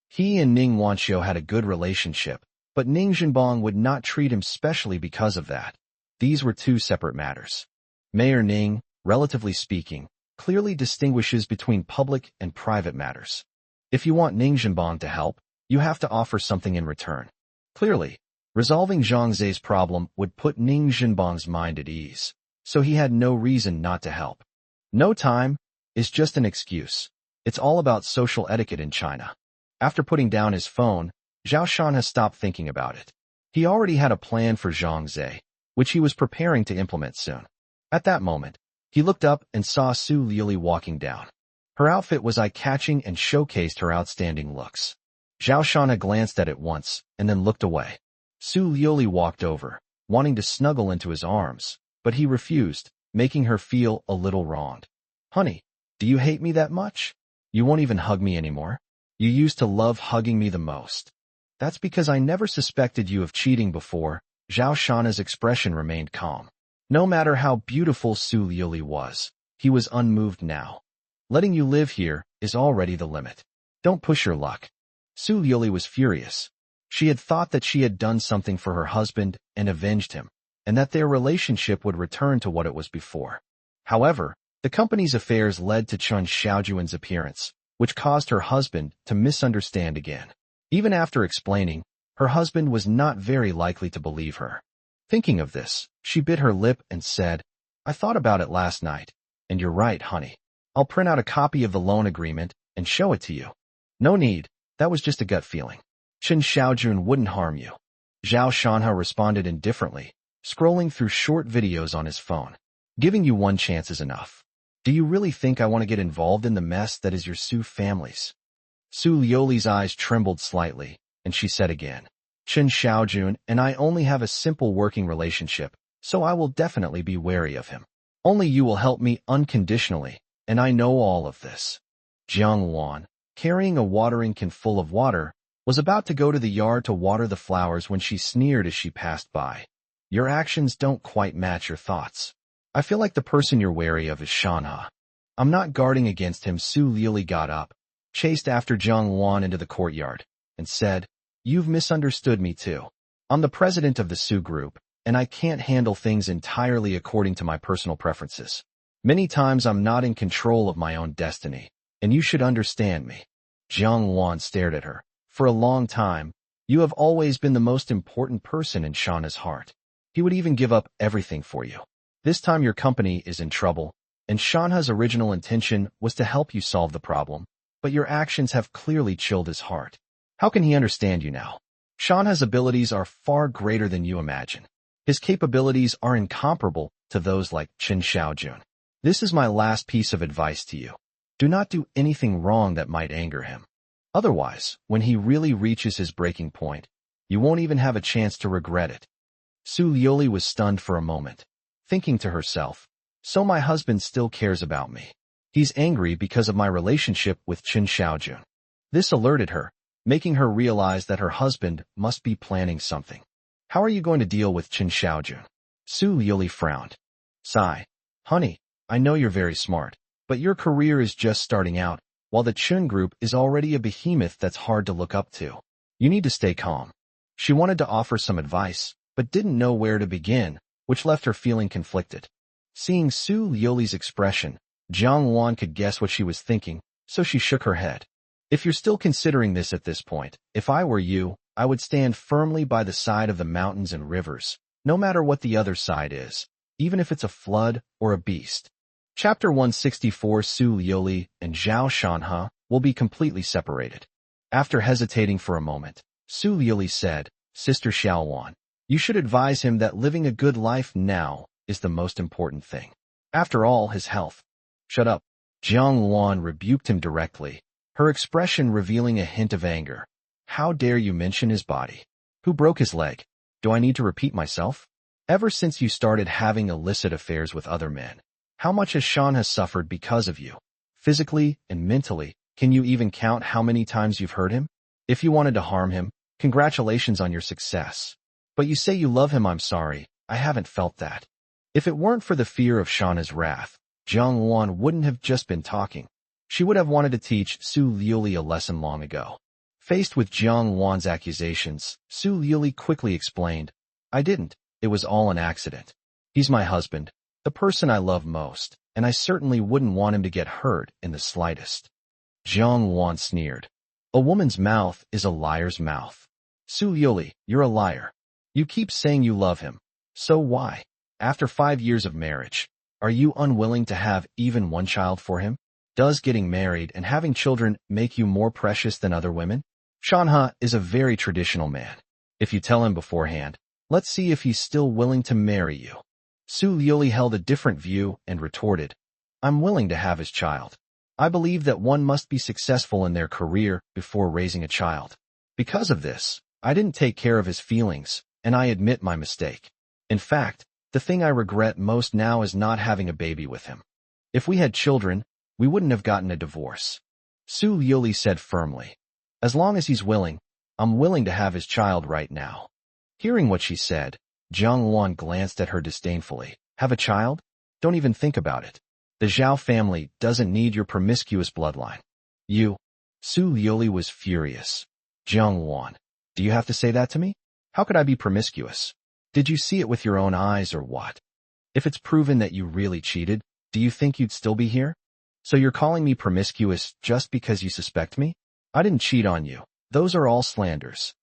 He and Ning Wanqiu had a good relationship, but Ning Zhenbang would not treat him specially because of that. These were 2 separate matters. Mayor Ning, relatively speaking, clearly distinguishes between public and private matters. If you want Ning Zhenbang to help, you have to offer something in return. Clearly, resolving Zhang Zhe's problem would put Ning Zhenbang's mind at ease, so he had no reason not to help. No time is just an excuse. It's all about social etiquette in China. After putting down his phone, Zhao Shanhe stopped thinking about it. He already had a plan for Zhang Zhe, which he was preparing to implement soon. At that moment, he looked up and saw Su Liuli walking down. Her outfit was eye-catching and showcased her outstanding looks. Zhao Shanhe glanced at it once and then looked away. Su Liuli walked over, wanting to snuggle into his arms, but he refused, making her feel a little wronged. "Honey, do you hate me that much? You won't even hug me anymore? You used to love hugging me the most." "That's because I never suspected you of cheating before." Zhao Shanhe's expression remained calm. No matter how beautiful Su Liuli was, he was unmoved now. "Letting you live here is already the limit. Don't push your luck." Su Liuli was furious. She had thought that she had done something for her husband and avenged him, and that their relationship would return to what it was before. However, the company's affairs led to Chen Xiaojuan's appearance, which caused her husband to misunderstand again. Even after explaining, her husband was not very likely to believe her. Thinking of this, she bit her lip and said, "I thought about it last night, and you're right, honey. I'll print out a copy of the loan agreement and show it to you." "No need, that was just a gut feeling. Chen Xiaojun wouldn't harm you." Zhao Shanhe responded indifferently, scrolling through short videos on his phone. "Giving you one chance is enough. Do you really think I want to get involved in the mess that is your Su family's?" Su Liuli's eyes trembled slightly, and she said again, "Chen Xiaojun and I only have a simple working relationship, so I will definitely be wary of him. Only you will help me unconditionally, and I know all of this." Jiang Wan, carrying a watering can full of water, was about to go to the yard to water the flowers when she sneered as she passed by. "Your actions don't quite match your thoughts. I feel like the person you're wary of is Shanhe." I'm not guarding against him. Su Lili got up, chased after Jiang Wan into the courtyard, and said, "You've misunderstood me too. I'm the president of the Su group, and I can't handle things entirely according to my personal preferences. Many times I'm not in control of my own destiny, and you should understand me." Jiang Wan stared at her. "For a long time, you have always been the most important person in Shauna's heart. He would even give up everything for you. This time your company is in trouble, and Shauna's original intention was to help you solve the problem, but your actions have clearly chilled his heart. How can he understand you now? Shauna's abilities are far greater than you imagine. His capabilities are incomparable to those like Qin Xiaojun. This is my last piece of advice to you. Do not do anything wrong that might anger him. Otherwise, when he really reaches his breaking point, you won't even have a chance to regret it." Su Lioli was stunned for a moment, thinking to herself, "So my husband still cares about me. He's angry because of my relationship with Qin Xiaojun." This alerted her, making her realize that her husband must be planning something. "How are you going to deal with Qin Xiaojun?" Su Lioli frowned. "Sigh. Honey, I know you're very smart, but your career is just starting out, while the Chun group is already a behemoth that's hard to look up to. You need to stay calm." She wanted to offer some advice, but didn't know where to begin, which left her feeling conflicted. Seeing Su Lioli's expression, Jiang Wan could guess what she was thinking, so she shook her head. "If you're still considering this at this point, if I were you, I would stand firmly by the side of the mountains and rivers, no matter what the other side is, even if it's a flood or a beast." Chapter 164. Su Lioli and Zhao Shanhe will be completely separated. After hesitating for a moment, Su Lioli said, "Sister Xiaowan, you should advise him that living a good life now is the most important thing. After all, his health." "Shut up." Jiang Wan rebuked him directly, her expression revealing a hint of anger. "How dare you mention his body? Who broke his leg? Do I need to repeat myself? Ever since you started having illicit affairs with other men, how much has Shanhe suffered because of you? Physically and mentally, can you even count how many times you've hurt him? If you wanted to harm him, congratulations on your success. But you say you love him. I'm sorry, I haven't felt that." If it weren't for the fear of Shauna's wrath, Jiang Wan wouldn't have just been talking. She would have wanted to teach Su Lioli a lesson long ago. Faced with Jiang Wan's accusations, Su Lioli quickly explained, "I didn't. It was all an accident. He's my husband, the person I love most, and I certainly wouldn't want him to get hurt in the slightest." Jiang Wan sneered. "A woman's mouth is a liar's mouth. Su Lioli, you're a liar. You keep saying you love him. So why, after 5 years of marriage, are you unwilling to have even one child for him? Does getting married and having children make you more precious than other women? Shanhe is a very traditional man. If you tell him beforehand, let's see if he's still willing to marry you." Su Lioli held a different view and retorted, "I'm willing to have his child. I believe that one must be successful in their career before raising a child. Because of this, I didn't take care of his feelings, and I admit my mistake. In fact, the thing I regret most now is not having a baby with him. If we had children, we wouldn't have gotten a divorce." Su Lioli said firmly, "As long as he's willing, I'm willing to have his child right now." Hearing what she said, Jiang Wan glanced at her disdainfully. "Have a child? Don't even think about it. The Zhao family doesn't need your promiscuous bloodline." "You?" Su Lioli was furious. "Jiang Wan, do you have to say that to me? How could I be promiscuous? Did you see it with your own eyes or what? If it's proven that you really cheated, do you think you'd still be here? So you're calling me promiscuous just because you suspect me? I didn't cheat on you. Those are all slanders."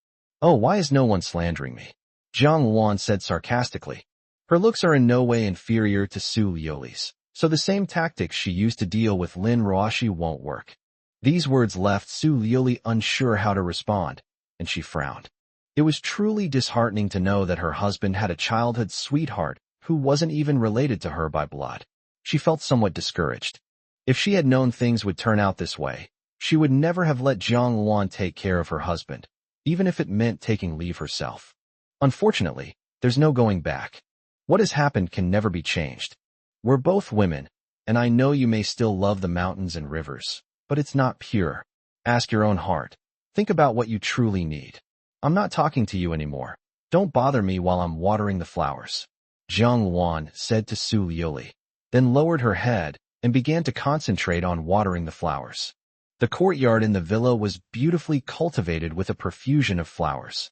"Oh, why is no one slandering me?" Jiang Wan said sarcastically. Her looks are in no way inferior to Su Lioli's, so the same tactics she used to deal with Lin Ruoxi won't work. These words left Su Lioli unsure how to respond, and she frowned. It was truly disheartening to know that her husband had a childhood sweetheart who wasn't even related to her by blood. She felt somewhat discouraged. If she had known things would turn out this way, she would never have let Jiang Wan take care of her husband, even if it meant taking leave herself. Unfortunately, there's no going back. What has happened can never be changed. We're both women, and I know you may still love the mountains and rivers, but it's not pure. Ask your own heart. Think about what you truly need. I'm not talking to you anymore. Don't bother me while I'm watering the flowers." Jiang Wan said to Su Lioli, then lowered her head and began to concentrate on watering the flowers. The courtyard in the villa was beautifully cultivated with a profusion of flowers.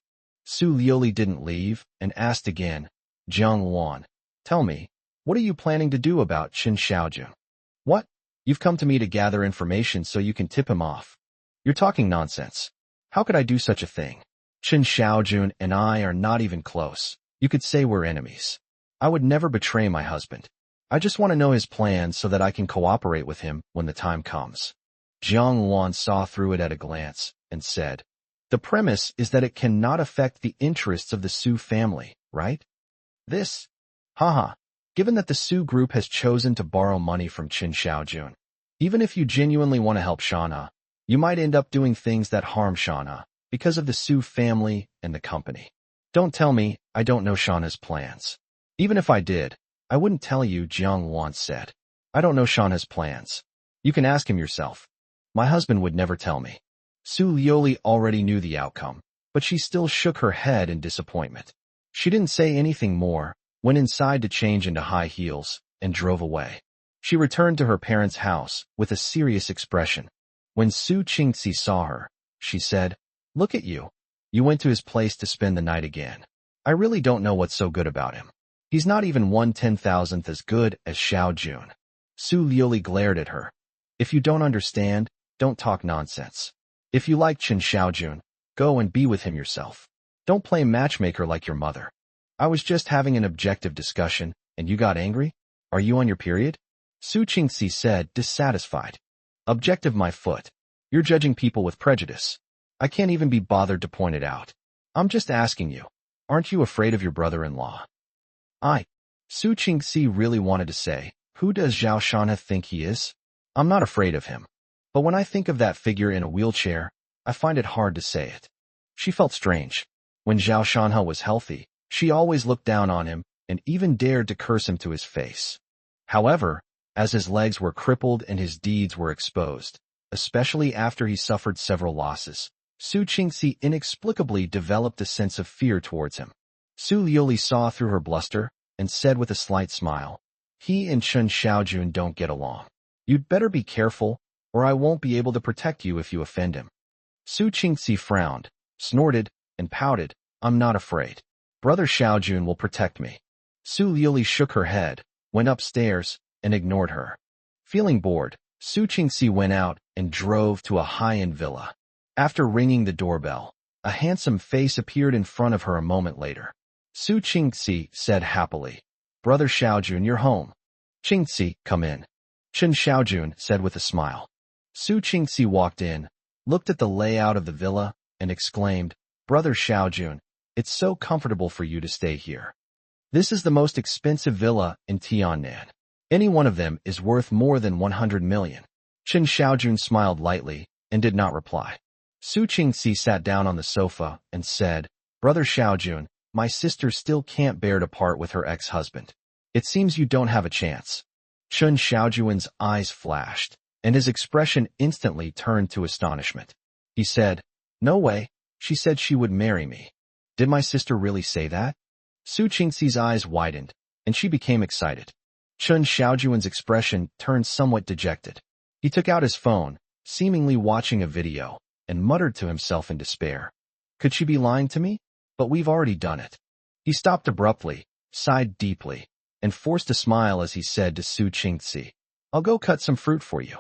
Su Lioli didn't leave and asked again, Jiang Luan, tell me, what are you planning to do about Qin Xiaojun? What? You've come to me to gather information so you can tip him off. You're talking nonsense. How could I do such a thing? Qin Xiaojun and I are not even close. You could say we're enemies. I would never betray my husband. I just want to know his plans so that I can cooperate with him when the time comes. Jiang Luan saw through it at a glance and said, the premise is that it cannot affect the interests of the Su family, right? This? Haha. Given that the Su group has chosen to borrow money from Qin Xiaojun, even if you genuinely want to help Shauna, you might end up doing things that harm Shauna because of the Su family and the company. Don't tell me I don't know Shauna's plans. Even if I did, I wouldn't tell you, Jiang Luan said. I don't know Shauna's plans. You can ask him yourself. My husband would never tell me. Su Lioli already knew the outcome, but she still shook her head in disappointment. She didn't say anything more, went inside to change into high heels, and drove away. She returned to her parents' house with a serious expression. When Su Qingxi saw her, she said, look at you. You went to his place to spend the night again. I really don't know what's so good about him. He's not even 1/10,000th as good as Xiao Jun. Su Lioli glared at her. If you don't understand, don't talk nonsense. If you like Qin Xiaojun, go and be with him yourself. Don't play matchmaker like your mother. I was just having an objective discussion, and you got angry? Are you on your period? Su Qingxi said, dissatisfied. Objective my foot. You're judging people with prejudice. I can't even be bothered to point it out. I'm just asking you. Aren't you afraid of your brother-in-law? Su Qingxi really wanted to say, who does Zhao Shanhe think he is? I'm not afraid of him. But when I think of that figure in a wheelchair, I find it hard to say it. She felt strange. When Zhao Shanhe was healthy, she always looked down on him and even dared to curse him to his face. However, as his legs were crippled and his deeds were exposed, especially after he suffered several losses, Su Qingxi inexplicably developed a sense of fear towards him. Su Lioli saw through her bluster and said with a slight smile, he and Qin Xiaojun don't get along. You'd better be careful, or I won't be able to protect you if you offend him. Su Qingxi frowned, snorted, and pouted, I'm not afraid. Brother Xiaojun will protect me. Su Lioli shook her head, went upstairs, and ignored her. Feeling bored, Su Qingxi went out and drove to a high-end villa. After ringing the doorbell, a handsome face appeared in front of her a moment later. Su Qingxi said happily, Brother Xiaojun, you're home. Qingxi, come in. Qin Xiaojun said with a smile. Su Qingxi walked in, looked at the layout of the villa, and exclaimed, Brother Xiaojun, it's so comfortable for you to stay here. This is the most expensive villa in Tiannan. Any one of them is worth more than 100 million. Qin Xiaojun smiled lightly and did not reply. Su Qingxi sat down on the sofa and said, Brother Xiaojun, my sister still can't bear to part with her ex-husband. It seems you don't have a chance. Qin Xiaojun's eyes flashed, and his expression instantly turned to astonishment. He said, no way, she said she would marry me. Did my sister really say that? Su Qingxi's eyes widened, and she became excited. Qin Xiaojun's expression turned somewhat dejected. He took out his phone, seemingly watching a video, and muttered to himself in despair. Could she be lying to me? But we've already done it. He stopped abruptly, sighed deeply, and forced a smile as he said to Su Qingxi, I'll go cut some fruit for you.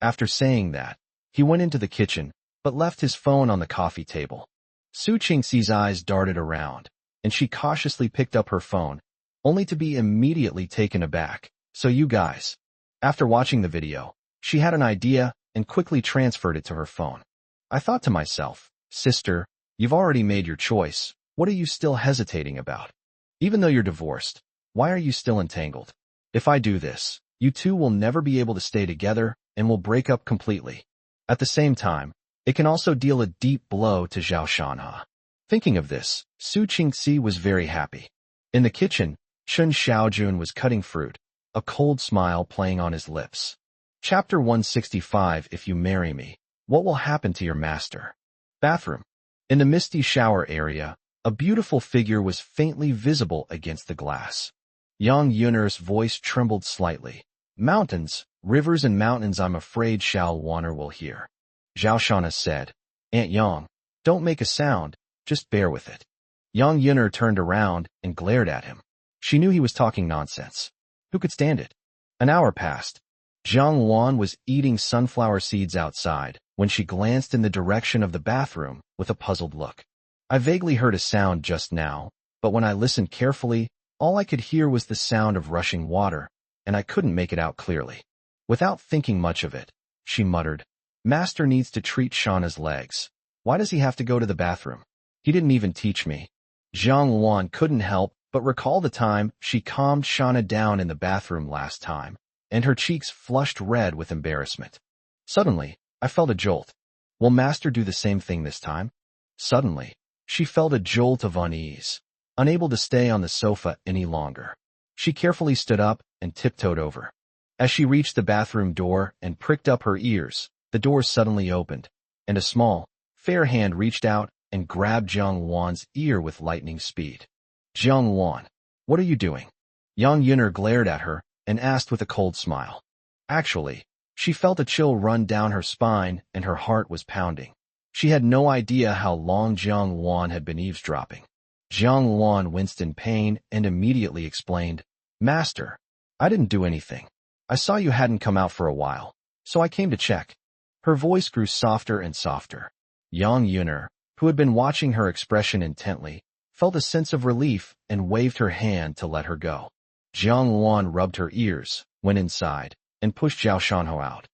After saying that, he went into the kitchen, but left his phone on the coffee table. Su Qingxi's eyes darted around, and she cautiously picked up her phone, only to be immediately taken aback. So you guys. After watching the video, she had an idea and quickly transferred it to her phone. I thought to myself, sister, you've already made your choice. What are you still hesitating about? Even though you're divorced, why are you still entangled? If I do this, you two will never be able to stay together and will break up completely. At the same time, it can also deal a deep blow to Zhao Shanhe. Thinking of this, Su Qingxi was very happy. In the kitchen, Qin Xiaojun was cutting fruit, a cold smile playing on his lips. Chapter 165 If you marry me, what will happen to your master? Bathroom. In the misty shower area, a beautiful figure was faintly visible against the glass. Yang Yun'er's voice trembled slightly. Mountains, Rivers and mountains, I'm afraid Xiao Wanner will hear. Zhao Shana said. Aunt Yang, don't make a sound, just bear with it. Yang Yun'er turned around and glared at him. She knew he was talking nonsense. Who could stand it? An hour passed. Zhang Wan was eating sunflower seeds outside when she glanced in the direction of the bathroom with a puzzled look. I vaguely heard a sound just now, but when I listened carefully, all I could hear was the sound of rushing water, and I couldn't make it out clearly. Without thinking much of it, she muttered, Master needs to treat Shauna's legs. Why does he have to go to the bathroom? He didn't even teach me. Zhang Wan couldn't help but recall the time she calmed Shauna down in the bathroom last time, and her cheeks flushed red with embarrassment. Suddenly, I felt a jolt. Will Master do the same thing this time? Suddenly, she felt a jolt of unease, unable to stay on the sofa any longer. She carefully stood up and tiptoed over. As she reached the bathroom door and pricked up her ears, the door suddenly opened, and a small, fair hand reached out and grabbed Zhang Wan's ear with lightning speed. Zhang Wan, what are you doing? Yang Yun'er glared at her and asked with a cold smile. Actually, she felt a chill run down her spine and her heart was pounding. She had no idea how long Zhang Wan had been eavesdropping. Zhang Wan winced in pain and immediately explained, Master, I didn't do anything. I saw you hadn't come out for a while, so I came to check. Her voice grew softer and softer. Yang Yun'er, who had been watching her expression intently, felt a sense of relief and waved her hand to let her go. Zhang Wan rubbed her ears, went inside, and pushed Zhao Shanho out.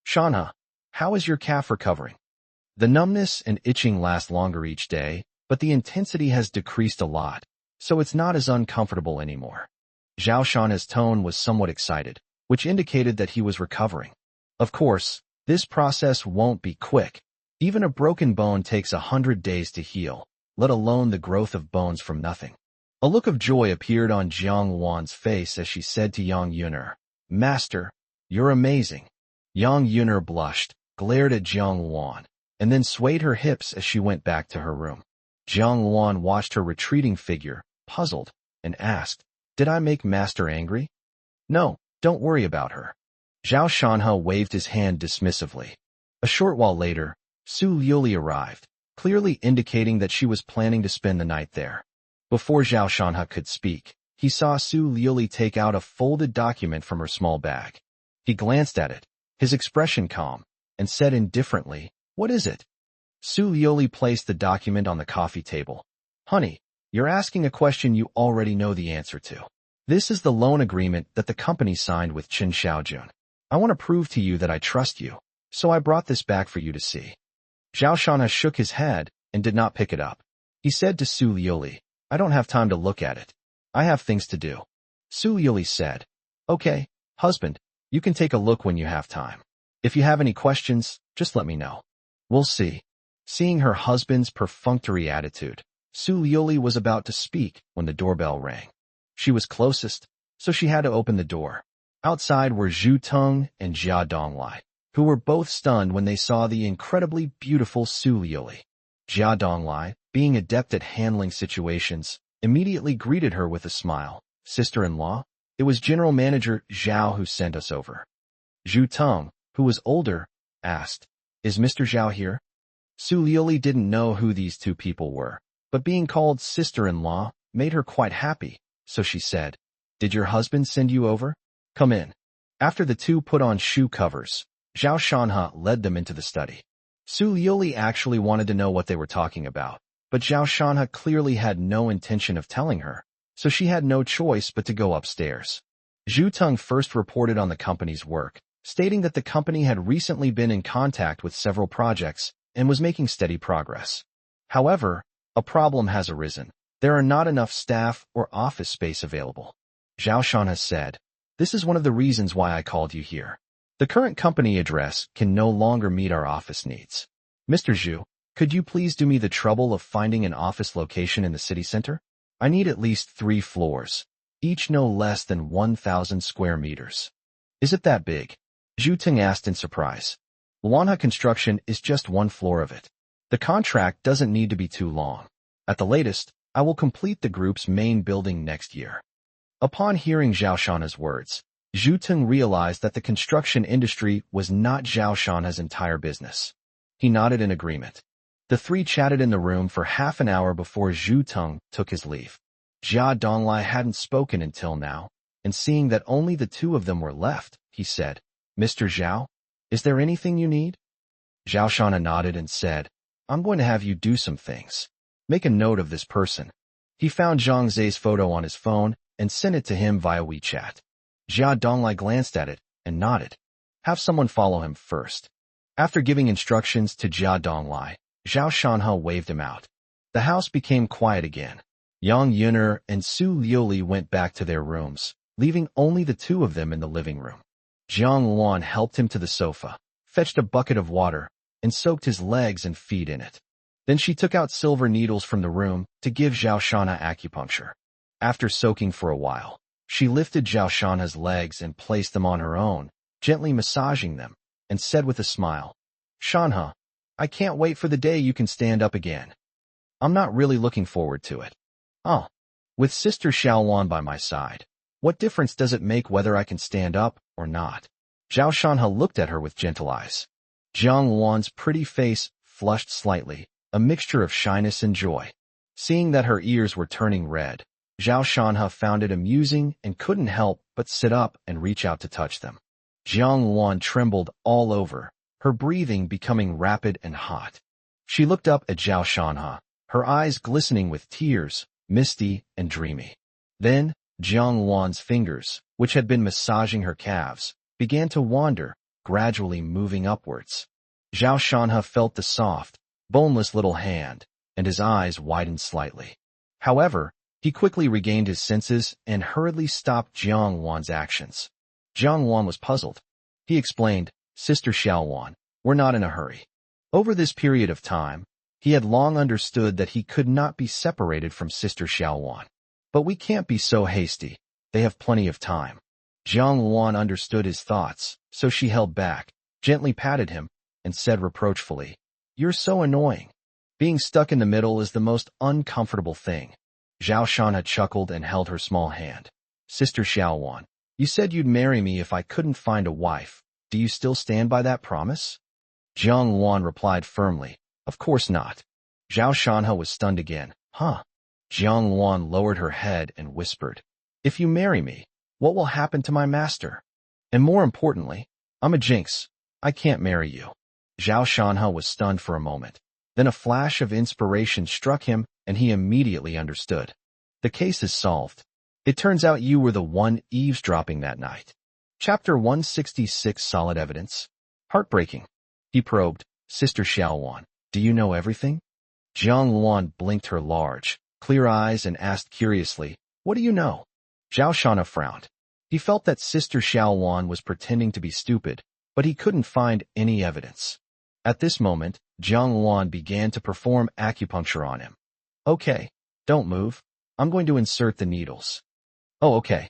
Shanha, how is your calf recovering? The numbness and itching last longer each day, but the intensity has decreased a lot, so it's not as uncomfortable anymore. Zhao Shanha's tone was somewhat excited, which indicated that he was recovering. Of course, this process won't be quick. Even a broken bone takes 100 days to heal, let alone the growth of bones from nothing. A look of joy appeared on Zhang Wan's face as she said to Yang Yun'er, Master, you're amazing. Yang Yun'er blushed, glared at Zhang Wan, and then swayed her hips as she went back to her room. Zhang Wan watched her retreating figure, puzzled, and asked, Did I make Master angry? No, don't worry about her. Zhao Shanha waved his hand dismissively. A short while later, Su Liuli arrived, clearly indicating that she was planning to spend the night there. Before Zhao Shanha could speak, he saw Su Liuli take out a folded document from her small bag. He glanced at it, his expression calm, and said indifferently, What is it? Su Liuli placed the document on the coffee table. Honey, you're asking a question you already know the answer to. This is the loan agreement that the company signed with Qin Xiaojun. I want to prove to you that I trust you, so I brought this back for you to see. Zhao Shanha shook his head and did not pick it up. He said to Su Liuli, I don't have time to look at it. I have things to do. Su Liuli said, Okay, husband, you can take a look when you have time. If you have any questions, just let me know. We'll see. Seeing her husband's perfunctory attitude, Su Liuli was about to speak when the doorbell rang. She was closest, so she had to open the door. Outside were Zhu Teng and Jia Donglai, who were both stunned when they saw the incredibly beautiful Su Liuli. Jia Donglai, being adept at handling situations, immediately greeted her with a smile. Sister-in-law? It was General Manager Zhao who sent us over. Zhu Teng, who was older, asked, Is Mr. Zhao here? Su Liuli didn't know who these two people were, but being called sister-in-law made her quite happy, so she said, Did your husband send you over? Come in. After the two put on shoe covers, Zhao Shanha led them into the study. Su Liuli actually wanted to know what they were talking about, but Zhao Shanha clearly had no intention of telling her, so she had no choice but to go upstairs. Zhu Teng first reported on the company's work, stating that the company had recently been in contact with several projects and was making steady progress. However, a problem has arisen. There are not enough staff or office space available. Zhao Shanha said, This is one of the reasons why I called you here. The current company address can no longer meet our office needs. Mr. Zhu, could you please do me the trouble of finding an office location in the city center? I need at least 3 floors, each no less than 1,000 square meters. Is it that big? Zhu Teng asked in surprise. Luanha Construction is just 1 floor of it. The contract doesn't need to be too long. At the latest, I will complete the group's main building next year. Upon hearing Zhao Shanha's words, Zhu Teng realized that the construction industry was not Zhao Shanha's entire business. He nodded in agreement. The three chatted in the room for half an hour before Zhu Teng took his leave. Jia Donglai hadn't spoken until now, and seeing that only the two of them were left, he said, "Mr. Zhao, is there anything you need?" Zhao Shanha nodded and said, "I'm going to have you do some things. Make a note of this person." He found Zhang Zhe's photo on his phone and sent it to him via WeChat. Jia Donglai glanced at it and nodded. "Have someone follow him first." After giving instructions to Jia Donglai, Zhao Shanha waved him out. The house became quiet again. Yang Yuner and Su Liuli went back to their rooms, leaving only the two of them in the living room. Jiang Luan helped him to the sofa, fetched a bucket of water, and soaked his legs and feet in it. Then she took out silver needles from the room to give Zhao Shanha acupuncture. After soaking for a while, she lifted Zhao Shanha's legs and placed them on her own, gently massaging them, and said with a smile, "Shanha, I can't wait for the day you can stand up again. I'm not really looking forward to it. Oh, with Sister Xiaoluan by my side, what difference does it make whether I can stand up or not?" Zhao Shanha looked at her with gentle eyes. Jiang Luan's pretty face flushed slightly, a mixture of shyness and joy. Seeing that her ears were turning red, Zhao Shanha found it amusing and couldn't help but sit up and reach out to touch them. Jiang Luan trembled all over, her breathing becoming rapid and hot. She looked up at Zhao Shanha, her eyes glistening with tears, misty and dreamy. Then, Jiang Luan's fingers, which had been massaging her calves, began to wander, gradually moving upwards. Zhao Shanha felt the soft, boneless little hand, and his eyes widened slightly. However, he quickly regained his senses and hurriedly stopped Jiang Luan's actions. Jiang Luan was puzzled. He explained, "Sister Xiaoluan, we're not in a hurry." Over this period of time, he had long understood that he could not be separated from Sister Xiaoluan. "But we can't be so hasty. They have plenty of time." Jiang Luan understood his thoughts, so she held back, gently patted him, and said reproachfully, "You're so annoying. Being stuck in the middle is the most uncomfortable thing." Zhao Shanha chuckled and held her small hand. "Sister Xiaoluan, you said you'd marry me if I couldn't find a wife. Do you still stand by that promise?" Jiang Luan replied firmly, "Of course not." Zhao Shanha was stunned again. "Huh?" Jiang Luan lowered her head and whispered, "If you marry me, what will happen to my master? And more importantly, I'm a jinx. I can't marry you." Zhao Shanha was stunned for a moment. Then a flash of inspiration struck him, and he immediately understood. "The case is solved. It turns out you were the one eavesdropping that night." Chapter 166 Solid Evidence. "Heartbreaking." He probed, "Sister Xiaoluan, do you know everything?" Jiang Luan blinked her large, clear eyes and asked curiously, "What do you know?" Zhao Shanha frowned. He felt that Sister Xiaoluan was pretending to be stupid, but he couldn't find any evidence. At this moment, Jiang Luan began to perform acupuncture on him. "Okay, don't move. I'm going to insert the needles." "Oh, okay."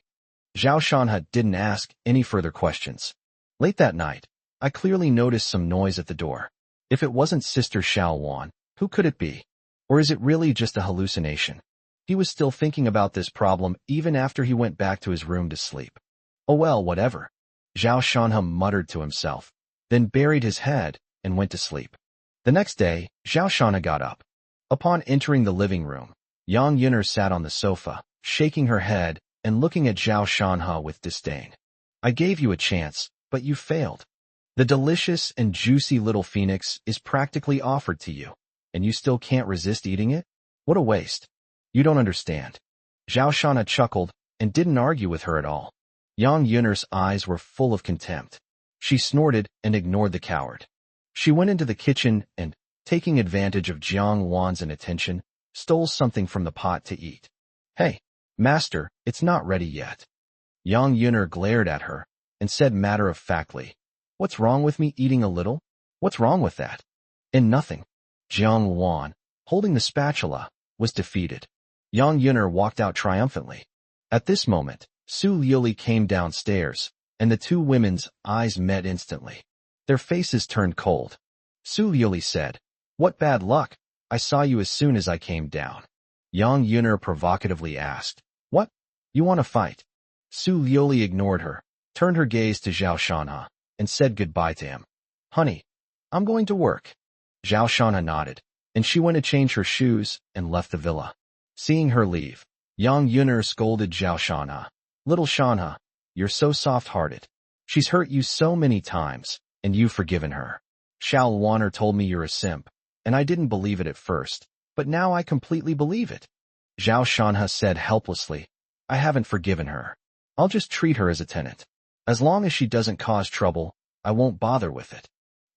Zhao Shanha didn't ask any further questions. Late that night, I clearly noticed some noise at the door. If it wasn't Sister Xiaoluan, who could it be? Or is it really just a hallucination? He was still thinking about this problem even after he went back to his room to sleep. "Oh well, whatever." Zhao Shanha muttered to himself, then buried his head and went to sleep. The next day, Zhao Shanha got up. Upon entering the living room, Yang Yuner sat on the sofa, shaking her head and looking at Zhao Shanha with disdain. "I gave you a chance, but you failed. The delicious and juicy little phoenix is practically offered to you, and you still can't resist eating it? What a waste. You don't understand." Zhao Shanha chuckled and didn't argue with her at all. Yang Yuner's eyes were full of contempt. She snorted and ignored the coward. She went into the kitchen and, taking advantage of Jiang Luan's inattention, stole something from the pot to eat. "Hey, master, it's not ready yet." Yang Yuner glared at her and said matter-of-factly, "What's wrong with me eating a little? What's wrong with that?" "And nothing." Jiang Luan, holding the spatula, was defeated. Yang Yuner walked out triumphantly. At this moment, Su Liuli came downstairs, and the two women's eyes met instantly. Their faces turned cold. Su Liuli said, "What bad luck? I saw you as soon as I came down." Yang Yuner provocatively asked, "What? You want to fight?" Su Liuli ignored her. turned her gaze to Zhao Shanha, and said goodbye to him. "Honey, I'm going to work." Zhao Shanha nodded, and she went to change her shoes and left the villa. Seeing her leave, Yang Yuner scolded Zhao Shanha. "Little Shanha, you're so soft-hearted. She's hurt you so many times, and you've forgiven her. Xiao Luaner told me you're a simp, and I didn't believe it at first, but now I completely believe it." Zhao Shanha said helplessly, "I haven't forgiven her. I'll just treat her as a tenant. As long as she doesn't cause trouble, I won't bother with it."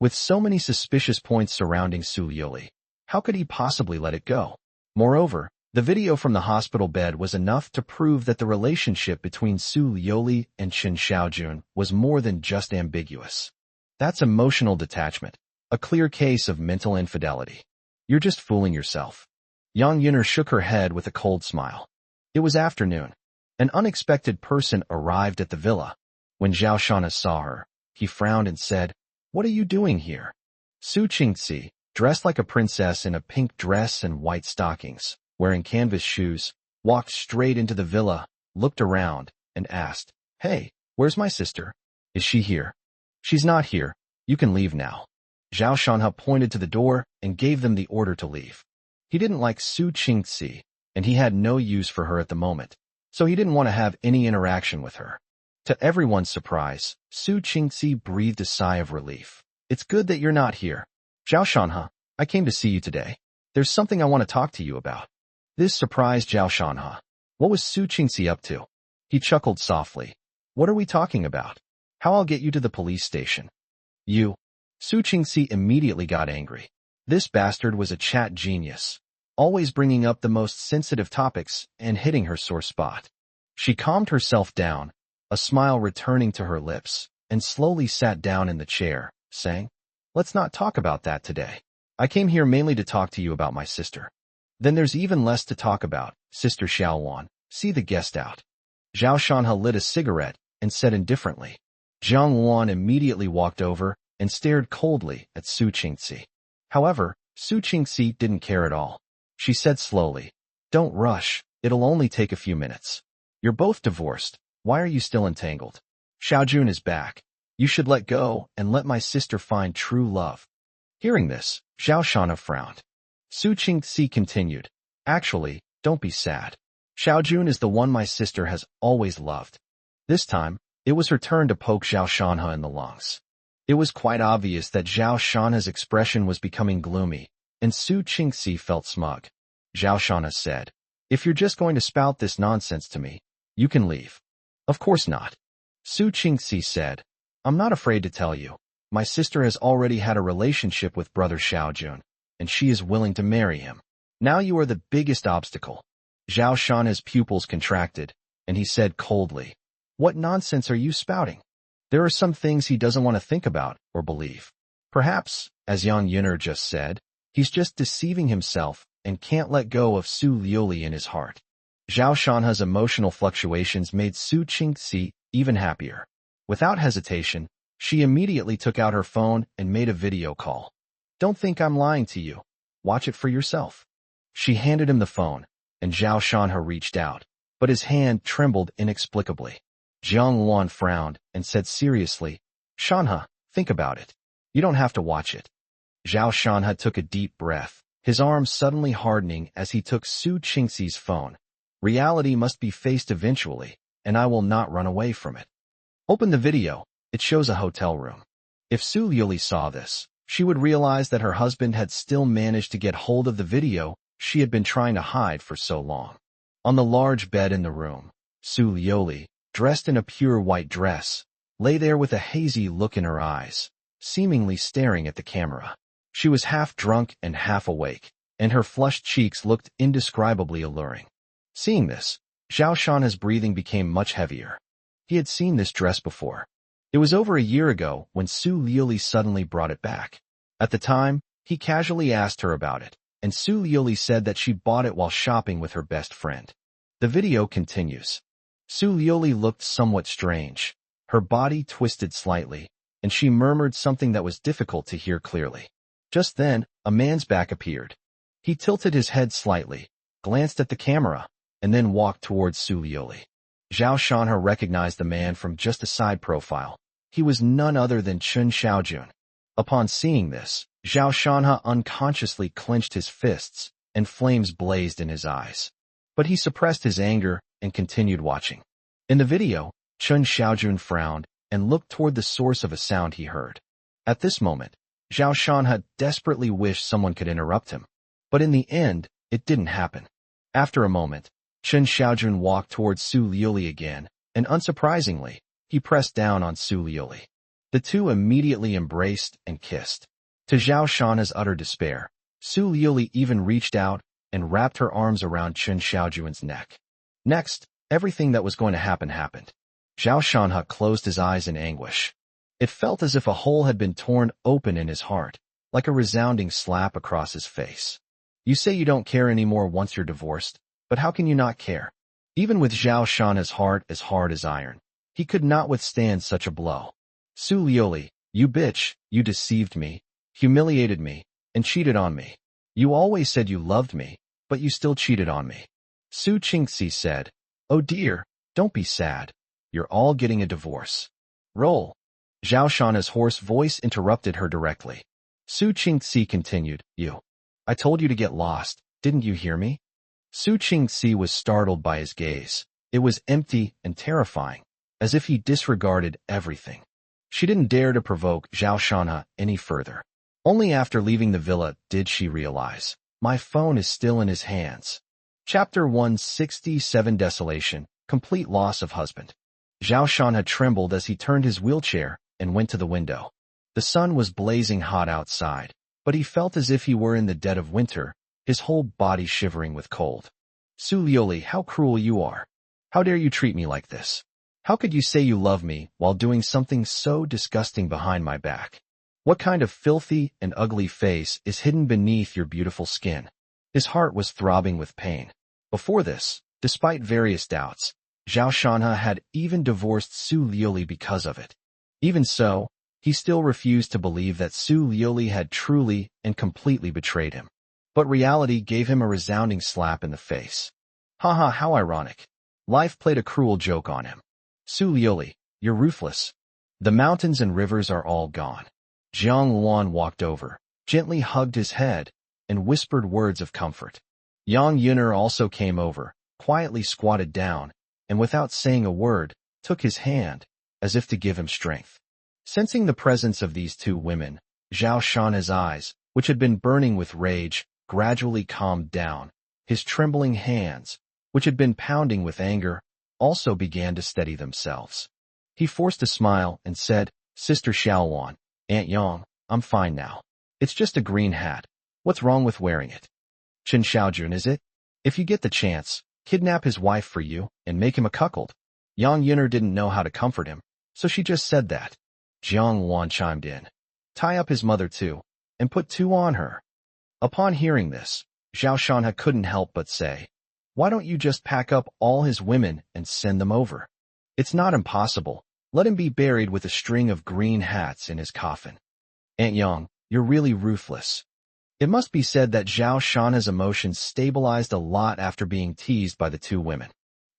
With so many suspicious points surrounding Su Liuli, how could he possibly let it go? Moreover, the video from the hospital bed was enough to prove that the relationship between Su Liuli and Chen Xiaojun was more than just ambiguous. That's emotional detachment, a clear case of mental infidelity. You're just fooling yourself. Yang Yuner shook her head with a cold smile. It was afternoon. An unexpected person arrived at the villa. When Zhao Shanha saw her, he frowned and said, "What are you doing here?" Su Qingxi, dressed like a princess in a pink dress and white stockings, wearing canvas shoes, walked straight into the villa, looked around, and asked, "Hey, where's my sister? Is she here?" "She's not here. You can leave now." Zhao Shanha pointed to the door and gave them the order to leave. He didn't like Su Qingxi, and he had no use for her at the moment, so he didn't want to have any interaction with her. To everyone's surprise, Su Qingxi breathed a sigh of relief. "It's good that you're not here. Zhao Shanha, I came to see you today. There's something I want to talk to you about." This surprised Zhao Shanha. What was Su Qingxi up to? He chuckled softly. "What are we talking about? How I'll get you to the police station." "You?" Su Qingxi immediately got angry. This bastard was a chat genius, always bringing up the most sensitive topics and hitting her sore spot. She calmed herself down, a smile returning to her lips, and slowly sat down in the chair, saying, "Let's not talk about that today. I came here mainly to talk to you about my sister." "Then there's even less to talk about, Sister Xiaoluan. See the guest out." Zhao Shanha lit a cigarette and said indifferently. Zhang Luan immediately walked over and stared coldly at Su Qingxi. However, Su Qingxi didn't care at all. She said slowly, "Don't rush, it'll only take a few minutes. You're both divorced. Why are you still entangled? Xiaojun is back. You should let go and let my sister find true love." Hearing this, Zhao Shanha frowned. Su Qingxi continued, "Actually, don't be sad. Xiaojun is the one my sister has always loved." This time, it was her turn to poke Zhao Shanha in the lungs. It was quite obvious that Zhao Shanha's expression was becoming gloomy, and Su Qingxi felt smug. Zhao Shanha said, "If you're just going to spout this nonsense to me, you can leave." "Of course not." Su Qingxi said, "I'm not afraid to tell you. My sister has already had a relationship with brother Xiaojun, and she is willing to marry him. Now you are the biggest obstacle." Zhao Shanha's pupils contracted, and he said coldly, "What nonsense are you spouting? There are some things he doesn't want to think about or believe. Perhaps, as Yang Yuner just said, he's just deceiving himself and can't let go of Su Liuli in his heart." Zhao Shanha's emotional fluctuations made Su Qingxi even happier. Without hesitation, she immediately took out her phone and made a video call. "Don't think I'm lying to you. Watch it for yourself." She handed him the phone, and Zhao Shanha reached out, but his hand trembled inexplicably. Zhang Luan frowned and said seriously, "Shanha, think about it. You don't have to watch it." Zhao Shanha took a deep breath, his arms suddenly hardening as he took Su Qingxi's phone. "Reality must be faced eventually, and I will not run away from it." Open the video. It shows a hotel room. If Su Liuli saw this, she would realize that her husband had still managed to get hold of the video she had been trying to hide for so long. On the large bed in the room, Su Liuli, dressed in a pure white dress, lay there with a hazy look in her eyes, seemingly staring at the camera. She was half drunk and half awake, and her flushed cheeks looked indescribably alluring. Seeing this, Zhao Shanha's breathing became much heavier. He had seen this dress before. It was over a year ago when Su Liuli suddenly brought it back. At the time, he casually asked her about it, and Su Liuli said that she bought it while shopping with her best friend. The video continues. Su Liuli looked somewhat strange. Her body twisted slightly, and she murmured something that was difficult to hear clearly. Just then, a man's back appeared. He tilted his head slightly, glanced at the camera, and then walked towards Su Liuli. Zhao Shanha recognized the man from just a side profile. He was none other than Chun Xiaojun. Upon seeing this, Zhao Shanha unconsciously clenched his fists, and flames blazed in his eyes. But he suppressed his anger and continued watching. In the video, Chun Xiaojun frowned and looked toward the source of a sound he heard. At this moment, Zhao Shanha desperately wished someone could interrupt him. But in the end, it didn't happen. After a moment, Chun Xiaojun walked towards Su Liuli again, and unsurprisingly, he pressed down on Su Liuli. The two immediately embraced and kissed. To Zhao Shanha's utter despair, Su Liuli even reached out and wrapped her arms around Chun Xiaojun's neck. Next, everything that was going to happen happened. Zhao Shanha closed his eyes in anguish. It felt as if a hole had been torn open in his heart, like a resounding slap across his face. You say you don't care anymore once you're divorced, but how can you not care? Even with Zhao Shanha's heart as hard as iron, he could not withstand such a blow. Su Liuli, you bitch, you deceived me, humiliated me, and cheated on me. You always said you loved me, but you still cheated on me. Su Qingxi said, oh dear, don't be sad. You're all getting a divorce. Roll. Zhao Shanha's hoarse voice interrupted her directly. Su Qingxi continued, I told you to get lost, didn't you hear me? Su Qingxi was startled by his gaze. It was empty and terrifying, as if he disregarded everything. She didn't dare to provoke Zhao Shanha any further. Only after leaving the villa did she realize, my phone is still in his hands. Chapter 167 Desolation, Complete Loss of Husband. Zhao Shanha trembled as he turned his wheelchair and went to the window. The sun was blazing hot outside, but he felt as if he were in the dead of winter, his whole body shivering with cold. Su Liuli, how cruel you are. How dare you treat me like this? How could you say you love me while doing something so disgusting behind my back? What kind of filthy and ugly face is hidden beneath your beautiful skin? His heart was throbbing with pain. Before this, despite various doubts, Zhao Shanha had even divorced Su Liuli because of it. Even so, he still refused to believe that Su Liuli had truly and completely betrayed him. But reality gave him a resounding slap in the face. Haha, how ironic. Life played a cruel joke on him. Su Liuli, you're ruthless. The mountains and rivers are all gone. Jiang Luan walked over, gently hugged his head, and whispered words of comfort. Yang Yuner also came over, quietly squatted down, and without saying a word, took his hand, as if to give him strength. Sensing the presence of these two women, Zhao Shanha's eyes, which had been burning with rage, gradually calmed down. His trembling hands, which had been pounding with anger, also began to steady themselves. He forced a smile and said, Sister Xiaoluan, Aunt Yang, I'm fine now. It's just a green hat. What's wrong with wearing it? Chun Xiaojun, is it? If you get the chance, kidnap his wife for you and make him a cuckold. Yang Yuner didn't know how to comfort him, so she just said that. Jiang Luan chimed in. Tie up his mother too, and put two on her. Upon hearing this, Zhao Shanha couldn't help but say, why don't you just pack up all his women and send them over? It's not impossible. Let him be buried with a string of green hats in his coffin. Aunt Yang, you're really ruthless. It must be said that Zhao Shanha's emotions stabilized a lot after being teased by the two women.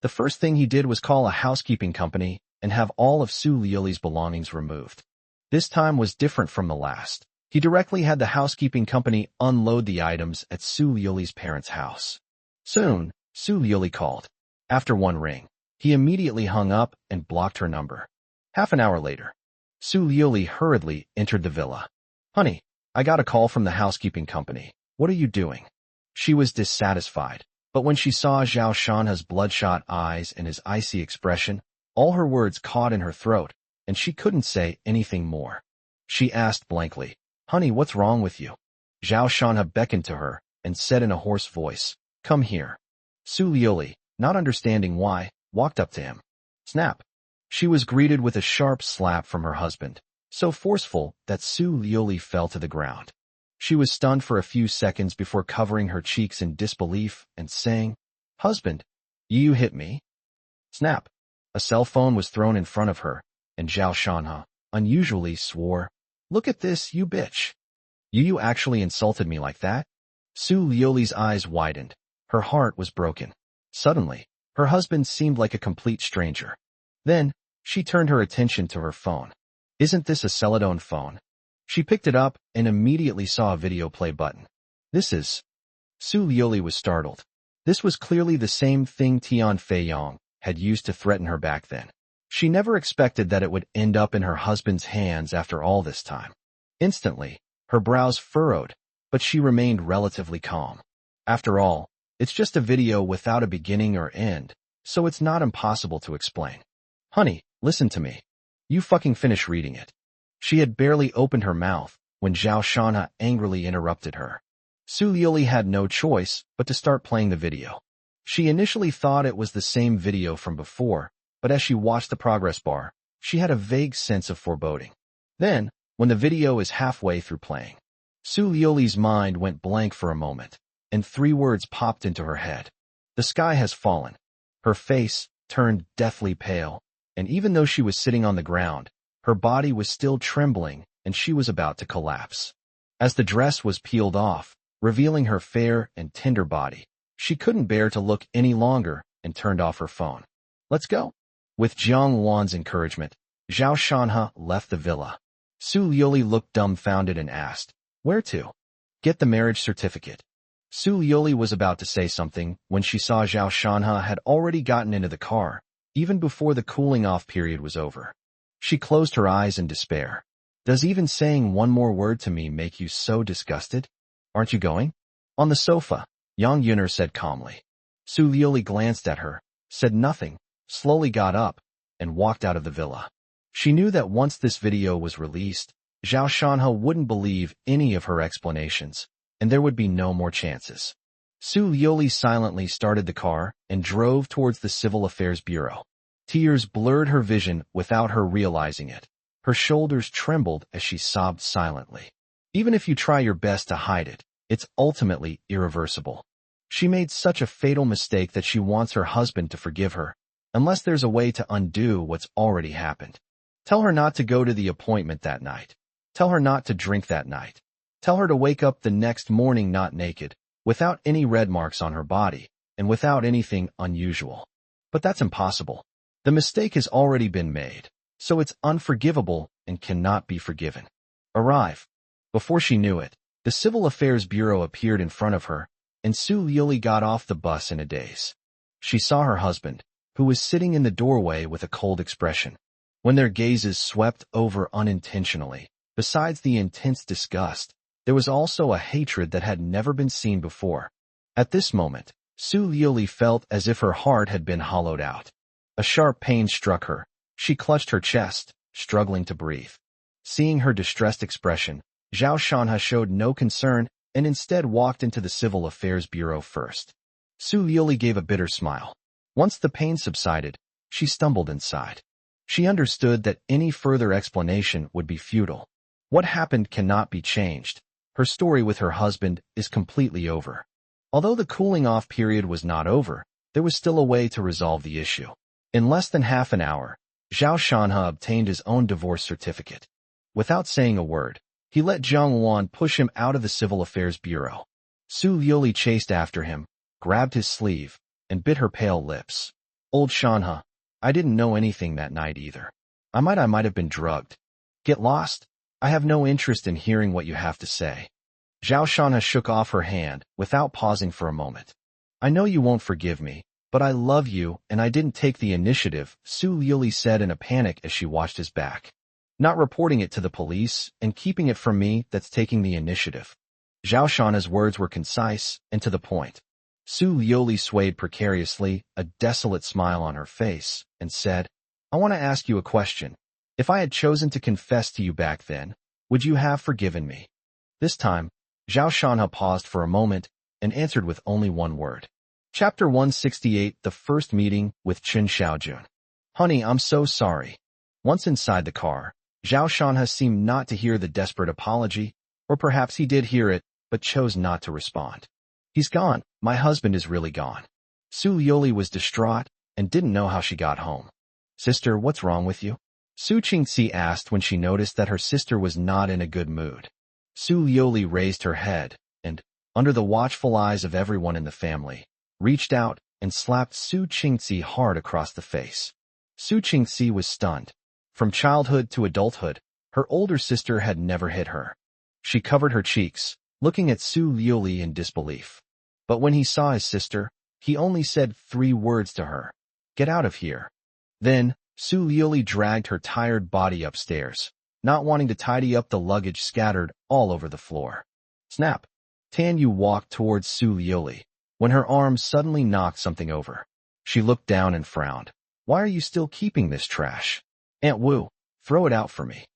The first thing he did was call a housekeeping company and have all of Su Liuli's belongings removed. This time was different from the last. He directly had the housekeeping company unload the items at Su Liuli's parents' house. Soon, Su Liuli called. After one ring, he immediately hung up and blocked her number. Half an hour later, Su Liuli hurriedly entered the villa. Honey, I got a call from the housekeeping company. What are you doing? She was dissatisfied, but when she saw Zhao Shanha's bloodshot eyes and his icy expression, all her words caught in her throat, and she couldn't say anything more. She asked blankly, Honey, what's wrong with you? Zhao Shanha beckoned to her and said in a hoarse voice, Come here. Su Liuli, not understanding why, walked up to him. Snap. She was greeted with a sharp slap from her husband, so forceful that Su Liuli fell to the ground. She was stunned for a few seconds before covering her cheeks in disbelief and saying, Husband, you hit me? Snap. A cell phone was thrown in front of her, and Zhao Shanha, unusually, swore, Look at this, you bitch. You actually insulted me like that? Su Liuli's eyes widened. Her heart was broken. Suddenly, Her husband seemed like a complete stranger. Then, she turned her attention to her phone. Isn't this a Celadon phone? She picked it up and immediately saw a video play button. This is... Su Lioli was startled. This was clearly the same thing Tian Fei-yong had used to threaten her back then. She never expected that it would end up in her husband's hands after all this time. Instantly, her brows furrowed, but she remained relatively calm. After all, it's just a video without a beginning or end, so it's not impossible to explain. Honey, listen to me. You fucking finish reading it. She had barely opened her mouth when Zhao Shanha angrily interrupted her. Su Lioli had no choice but to start playing the video. She initially thought it was the same video from before, but as she watched the progress bar, she had a vague sense of foreboding. Then, when the video is halfway through playing, Su Lioli's mind went blank for a moment, and 3 words popped into her head. The sky has fallen. Her face turned deathly pale, and even though she was sitting on the ground, her body was still trembling and she was about to collapse. As the dress was peeled off, revealing her fair and tender body, she couldn't bear to look any longer and turned off her phone. Let's go. With Jiang Wan's encouragement, Zhao Shanha left the villa. Su Lioli looked dumbfounded and asked, "Where to?" "Get the marriage certificate." Su Lioli was about to say something when she saw Zhao Shanha had already gotten into the car, even before the cooling-off period was over. She closed her eyes in despair. "Does even saying one more word to me make you so disgusted? Aren't you going?" On the sofa, Yang Yuner said calmly. Su Lioli glanced at her, said nothing, slowly got up, and walked out of the villa. She knew that once this video was released, Zhao Shanha wouldn't believe any of her explanations, and there would be no more chances. Su Lioli silently started the car and drove towards the Civil Affairs Bureau. Tears blurred her vision without her realizing it. Her shoulders trembled as she sobbed silently. Even if you try your best to hide it, it's ultimately irreversible. She made such a fatal mistake that she wants her husband to forgive her, unless there's a way to undo what's already happened. Tell her not to go to the appointment that night. Tell her not to drink that night. Tell her to wake up the next morning not naked, without any red marks on her body, and without anything unusual. But that's impossible. The mistake has already been made, so it's unforgivable and cannot be forgiven. Arrive. Before she knew it, the Civil Affairs Bureau appeared in front of her, and Su Lioli got off the bus in a daze. She saw her husband, who was sitting in the doorway with a cold expression. When their gazes swept over unintentionally, besides the intense disgust, there was also a hatred that had never been seen before. At this moment, Su Lioli felt as if her heart had been hollowed out. A sharp pain struck her. She clutched her chest, struggling to breathe. Seeing her distressed expression, Zhao Shanha showed no concern and instead walked into the Civil Affairs Bureau first. Su Lioli gave a bitter smile. Once the pain subsided, she stumbled inside. She understood that any further explanation would be futile. What happened cannot be changed. Her story with her husband is completely over. Although the cooling-off period was not over, there was still a way to resolve the issue. In less than half an hour, Zhao Shanha obtained his own divorce certificate. Without saying a word, he let Jiang Wan push him out of the Civil Affairs Bureau. Su Lioli chased after him, grabbed his sleeve, and bit her pale lips. "Old Shanha, I didn't know anything that night either. I might have been drugged. Get lost? I have no interest in hearing what you have to say." Zhao Shanha shook off her hand without pausing for a moment. "I know you won't forgive me, but I love you and I didn't take the initiative," Su Lioli said in a panic as she watched his back. "Not reporting it to the police and keeping it from me, that's taking the initiative." Zhao Shanha's words were concise and to the point. Su Lioli swayed precariously, a desolate smile on her face, and said, "I want to ask you a question. If I had chosen to confess to you back then, would you have forgiven me?" This time, Zhao Shanha paused for a moment and answered with only one word. Chapter 168, The First Meeting with Chen Xiaojun. "Honey, I'm so sorry." Once inside the car, Zhao Shanha seemed not to hear the desperate apology, or perhaps he did hear it, but chose not to respond. "He's gone. My husband is really gone." Su Lioli was distraught and didn't know how she got home. "Sister, what's wrong with you?" Su Qingxi asked when she noticed that her sister was not in a good mood. Su Lioli raised her head and, under the watchful eyes of everyone in the family, reached out and slapped Su Qingzi hard across the face. Su Qingzi was stunned. From childhood to adulthood, her older sister had never hit her. She covered her cheeks, looking at Su Liuli in disbelief. But when he saw his sister, he only said 3 words to her. "Get out of here." Then, Su Liuli dragged her tired body upstairs, not wanting to tidy up the luggage scattered all over the floor. Snap! Tan Yu walked towards Su Liuli, when her arm suddenly knocked something over. She looked down and frowned. "Why are you still keeping this trash? Aunt Wu, throw it out for me."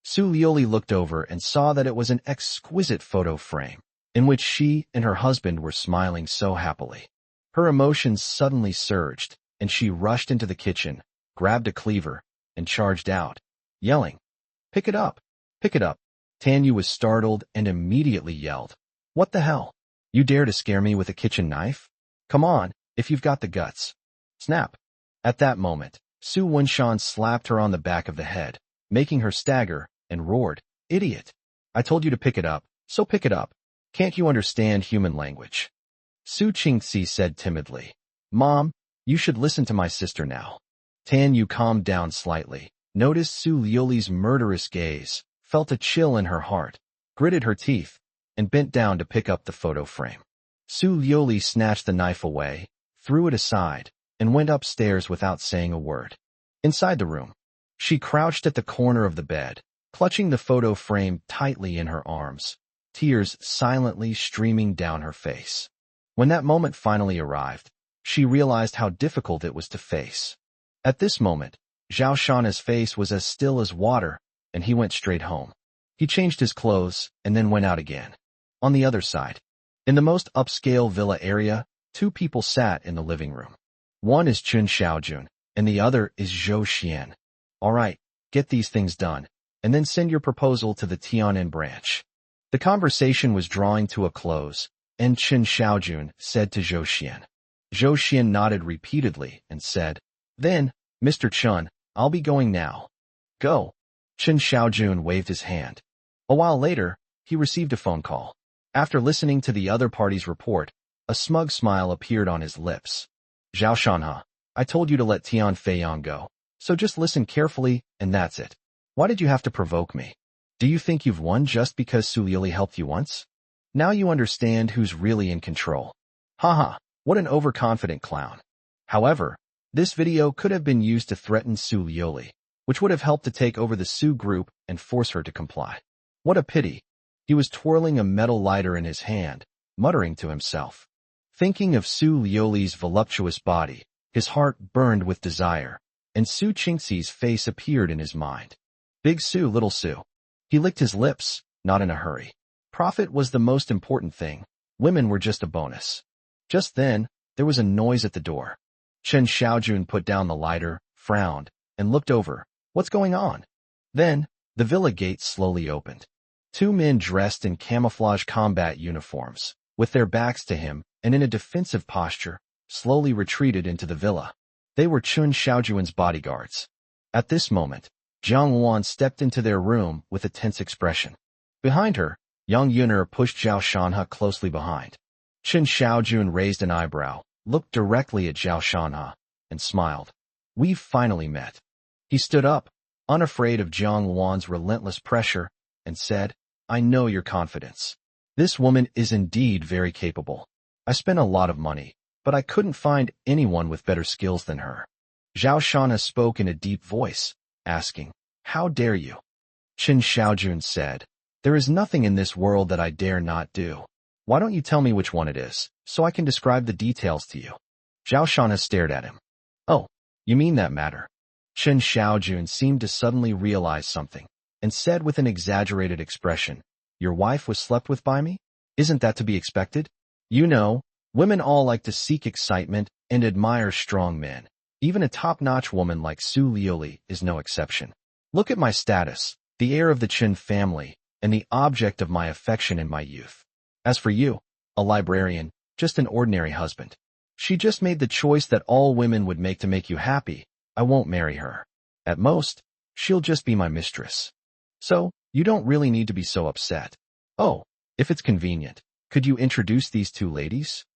Su Liuli looked over and saw that it was an exquisite photo frame, in which she and her husband were smiling so happily. Her emotions suddenly surged, and she rushed into the kitchen, grabbed a cleaver, and charged out, yelling, "Pick it up! Pick it up!" Tan Yu was startled and immediately yelled, "What the hell? You dare to scare me with a kitchen knife? Come on, if you've got the guts." Snap! At that moment, Su Wenshan slapped her on the back of the head, making her stagger, and roared, "Idiot! I told you to pick it up, so pick it up. Can't you understand human language?" Su Qingzi said timidly, "Mom, you should listen to my sister now." Tan Yu calmed down slightly, noticed Su Liuli's murderous gaze, felt a chill in her heart, gritted her teeth, and bent down to pick up the photo frame. Su Liuli snatched the knife away, threw it aside, and went upstairs without saying a word. Inside the room, she crouched at the corner of the bed, clutching the photo frame tightly in her arms, tears silently streaming down her face. When that moment finally arrived, she realized how difficult it was to face. At this moment, Zhao Shana's face was as still as water, and he went straight home. He changed his clothes and then went out again. On the other side, in the most upscale villa area, 2 people sat in the living room. One is Chun Xiaojun, and the other is Zhou Xian. "All right, get these things done, and then send your proposal to the Tian'an branch." The conversation was drawing to a close, and Chun Xiaojun said to Zhou Xian. Zhou Xian nodded repeatedly and said, "Then, Mr. Chun, I'll be going now." "Go." Chun Xiaojun waved his hand. A while later, he received a phone call. After listening to the other party's report, a smug smile appeared on his lips. "Zhao Shanha, I told you to let Tian Feiyang go, so just listen carefully, and that's it. Why did you have to provoke me? Do you think you've won just because Su Liuli helped you once? Now you understand who's really in control. Haha, what an overconfident clown." However, this video could have been used to threaten Su Liuli, which would have helped to take over the Su group and force her to comply. What a pity. He was twirling a metal lighter in his hand, muttering to himself. Thinking of Su Liuli's voluptuous body, his heart burned with desire, and Su Qingzi's face appeared in his mind. Big Su, little Su. He licked his lips, not in a hurry. Profit was the most important thing. Women were just a bonus. Just then, there was a noise at the door. Chen Xiaojun put down the lighter, frowned, and looked over. "What's going on?" Then, the villa gate slowly opened. 2 men dressed in camouflage combat uniforms, with their backs to him and in a defensive posture, slowly retreated into the villa. They were Chun Xiaojun's bodyguards. At this moment, Jiang Wan stepped into their room with a tense expression. Behind her, Yang Yuner pushed Zhao Shanha closely behind. Chen Xiaojun raised an eyebrow, looked directly at Zhao Shanha, and smiled. "We've finally met." He stood up, unafraid of Jiang Wan's relentless pressure, and said, "I know your confidence. This woman is indeed very capable. I spent a lot of money, but I couldn't find anyone with better skills than her." Zhao Shanha spoke in a deep voice, asking, "How dare you?" Chen Xiaojun said, "There is nothing in this world that I dare not do. Why don't you tell me which one it is, so I can describe the details to you?" Zhao Shanha stared at him. "Oh, you mean that matter?" Chen Xiaojun seemed to suddenly realize something, and said with an exaggerated expression, "Your wife was slept with by me? Isn't that to be expected? You know, women all like to seek excitement and admire strong men. Even a top-notch woman like Su Liuli is no exception. Look at my status, the heir of the Chen family, and the object of my affection in my youth. As for you, a librarian, just an ordinary husband. She just made the choice that all women would make to make you happy. I won't marry her. At most, she'll just be my mistress. So, you don't really need to be so upset. Oh, if it's convenient, could you introduce these 2 ladies?"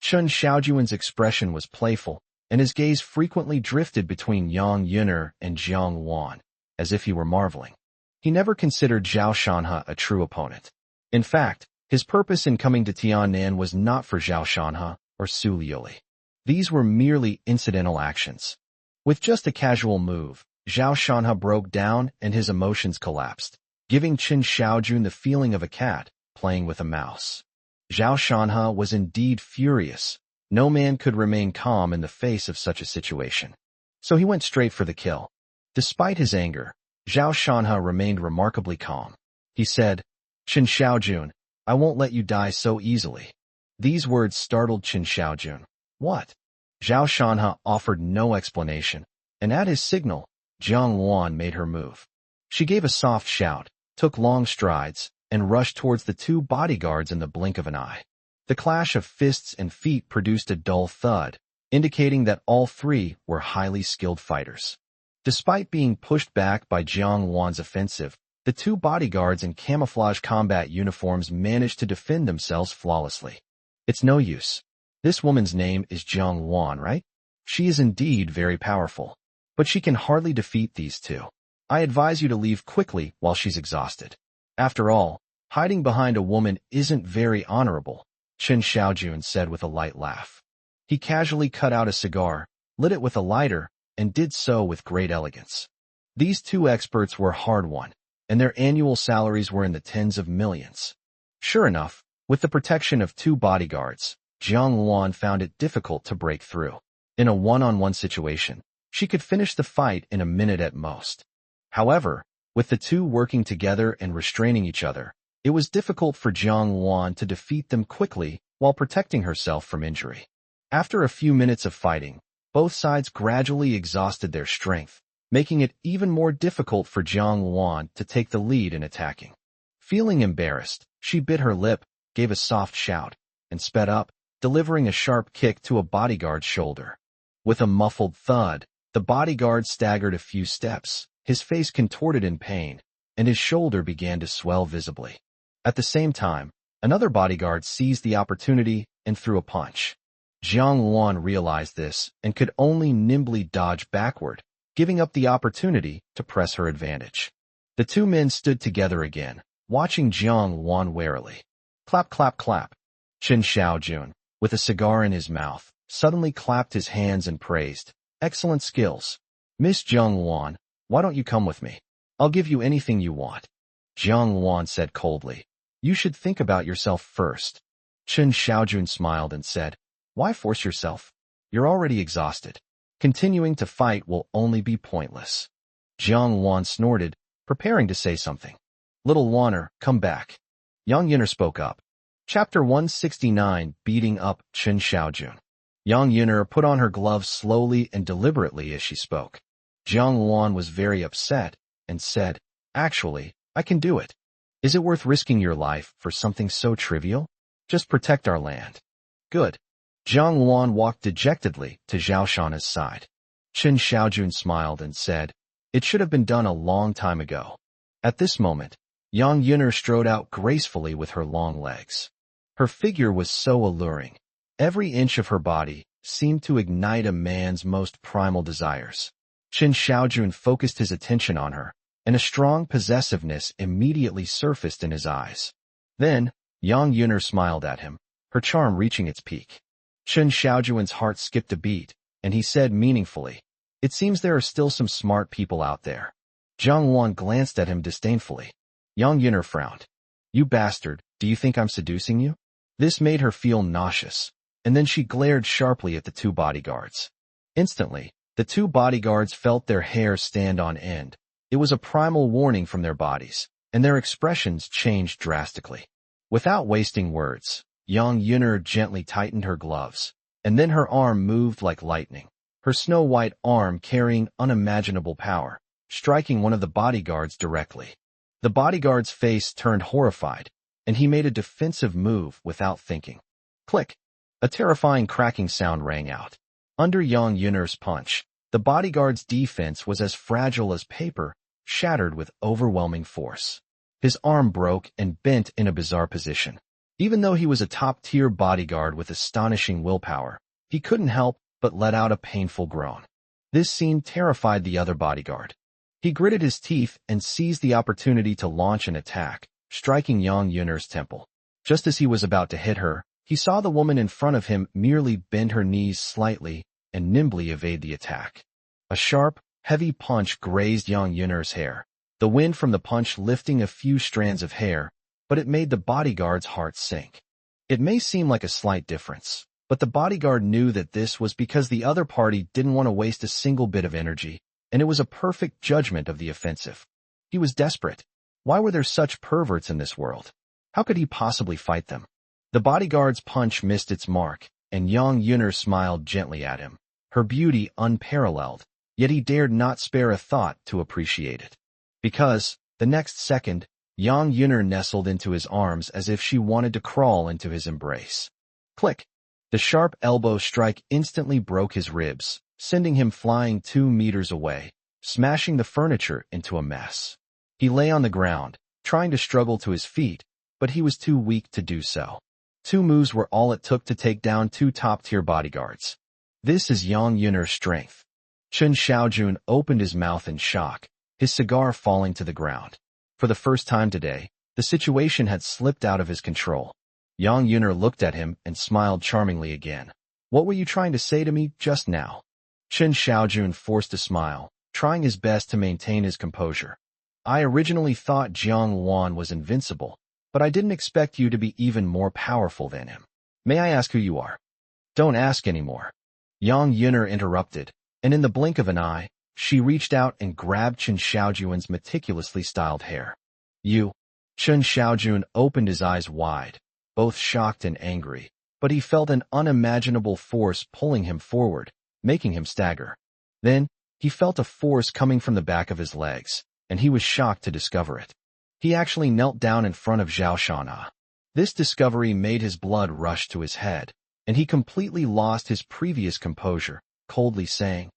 Chun Xiaojuan's expression was playful, and his gaze frequently drifted between Yang Yuner and Jiang Wan, as if he were marveling. He never considered Zhao Shanhe a true opponent. In fact, his purpose in coming to Tiannan was not for Zhao Shanhe or Su Liuli. These were merely incidental actions. With just a casual move, Zhao Shanhe broke down and his emotions collapsed, giving Qin Xiaojun the feeling of a cat playing with a mouse. Zhao Shanhe was indeed furious. No man could remain calm in the face of such a situation. So he went straight for the kill. Despite his anger, Zhao Shanhe remained remarkably calm. He said, "Qin Xiaojun, I won't let you die so easily." These words startled Qin Xiaojun. What? Zhao Shanhe offered no explanation, and at his signal, Jiang Wan made her move. She gave a soft shout, took long strides, and rushed towards the two bodyguards in the blink of an eye. The clash of fists and feet produced a dull thud, indicating that all three were highly skilled fighters. Despite being pushed back by Jiang Wan's offensive, the two bodyguards in camouflage combat uniforms managed to defend themselves flawlessly. It's no use. This woman's name is Jiang Wan, right? She is indeed very powerful, but she can hardly defeat these two. I advise you to leave quickly while she's exhausted. After all, hiding behind a woman isn't very honorable, Qin Xiaojun said with a light laugh. He casually cut out a cigar, lit it with a lighter, and did so with great elegance. These two experts were hard-won, and their annual salaries were in the tens of millions. Sure enough, with the protection of two bodyguards, Jiang Wan found it difficult to break through. In a one-on-one situation, she could finish the fight in a minute at most. However, with the two working together and restraining each other, it was difficult for Jiang Wan to defeat them quickly while protecting herself from injury. After a few minutes of fighting, both sides gradually exhausted their strength, making it even more difficult for Jiang Wan to take the lead in attacking. Feeling embarrassed, she bit her lip, gave a soft shout, and sped up, delivering a sharp kick to a bodyguard's shoulder. With a muffled thud, the bodyguard staggered a few steps, his face contorted in pain, and his shoulder began to swell visibly. At the same time, another bodyguard seized the opportunity and threw a punch. Jiang Wan realized this and could only nimbly dodge backward, giving up the opportunity to press her advantage. The two men stood together again, watching Jiang Wan warily. Clap, clap, clap. Qin Xiaojun, with a cigar in his mouth, suddenly clapped his hands and praised, "Excellent skills. Miss Jiang Wan, why don't you come with me? I'll give you anything you want." Jiang Wan said coldly, "You should think about yourself first." Qin Xiaojun smiled and said, "Why force yourself? You're already exhausted. Continuing to fight will only be pointless." Jiang Wan snorted, preparing to say something. "Little Wanner, come back." Yang Yuner spoke up. Chapter 169, Beating Up Qin Xiaojun. Yang Yuner put on her gloves slowly and deliberately as she spoke. Jiang Wan was very upset and said, "Actually, I can do it. Is it worth risking your life for something so trivial? Just protect our land." "Good." Jiang Wan walked dejectedly to Zhao Shanhe's side. Qin Xiaojun smiled and said, "It should have been done a long time ago." At this moment, Yang Yuner strode out gracefully with her long legs. Her figure was so alluring. Every inch of her body seemed to ignite a man's most primal desires. Qin Xiaojun focused his attention on her, and a strong possessiveness immediately surfaced in his eyes. Then, Yang Yuner smiled at him, her charm reaching its peak. Qin Xiaojun's heart skipped a beat, and he said meaningfully, "It seems there are still some smart people out there." Jiang Wan glanced at him disdainfully. Yang Yuner frowned. "You bastard, do you think I'm seducing you?" This made her feel nauseous, and then she glared sharply at the two bodyguards. Instantly, the two bodyguards felt their hair stand on end. It was a primal warning from their bodies, and their expressions changed drastically. Without wasting words, Yang Yuner gently tightened her gloves, and then her arm moved like lightning, her snow-white arm carrying unimaginable power, striking one of the bodyguards directly. The bodyguard's face turned horrified, and he made a defensive move without thinking. Click! A terrifying cracking sound rang out. Under Yang Yuner's punch, the bodyguard's defense was as fragile as paper, shattered with overwhelming force. His arm broke and bent in a bizarre position. Even though he was a top-tier bodyguard with astonishing willpower, he couldn't help but let out a painful groan. This scene terrified the other bodyguard. He gritted his teeth and seized the opportunity to launch an attack, striking Yang Yun'er's temple. Just as he was about to hit her, he saw the woman in front of him merely bend her knees slightly and nimbly evade the attack. A sharp, heavy punch grazed Yang Yun'er's hair, the wind from the punch lifting a few strands of hair, but it made the bodyguard's heart sink. It may seem like a slight difference, but the bodyguard knew that this was because the other party didn't want to waste a single bit of energy, and it was a perfect judgment of the offensive. He was desperate. Why were there such perverts in this world? How could he possibly fight them? The bodyguard's punch missed its mark, and Yang Yun'er smiled gently at him, her beauty unparalleled, yet he dared not spare a thought to appreciate it. Because, the next second, Yang Yun'er nestled into his arms as if she wanted to crawl into his embrace. Click! The sharp elbow strike instantly broke his ribs, sending him flying 2 meters away, smashing the furniture into a mess. He lay on the ground, trying to struggle to his feet, but he was too weak to do so. 2 moves were all it took to take down 2 top-tier bodyguards. This is Yang Yun'er's strength. Chen Xiaojun opened his mouth in shock, his cigar falling to the ground. For the first time today, the situation had slipped out of his control. Yang Yun'er looked at him and smiled charmingly again. What were you trying to say to me just now? Chen Xiaojun forced a smile, trying his best to maintain his composure. I originally thought Jiang Wan was invincible, but I didn't expect you to be even more powerful than him. May I ask who you are? Don't ask anymore. Yang Yun'er interrupted, and in the blink of an eye, she reached out and grabbed Chen Xiaojun's meticulously styled hair. You? Chen Xiaojun opened his eyes wide, both shocked and angry, but he felt an unimaginable force pulling him forward, making him stagger. Then, he felt a force coming from the back of his legs, and he was shocked to discover it. He actually knelt down in front of Zhao Shanha. This discovery made his blood rush to his head, and he completely lost his previous composure, coldly saying,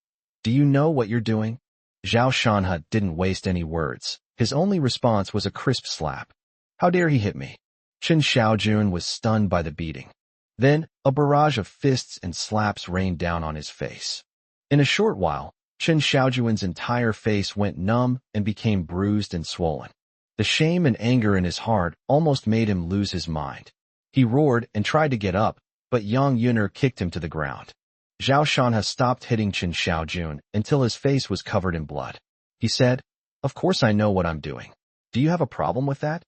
"Do you know what you're doing?" Zhao Shanha didn't waste any words. His only response was a crisp slap. How dare he hit me? Chen Xiaojun was stunned by the beating. Then, a barrage of fists and slaps rained down on his face. In a short while, Chen Xiaojun's entire face went numb and became bruised and swollen. The shame and anger in his heart almost made him lose his mind. He roared and tried to get up, but Yang Yun'er kicked him to the ground. Zhao Shanha stopped hitting Chen Xiaojun until his face was covered in blood. He said, "Of course I know what I'm doing. Do you have a problem with that?"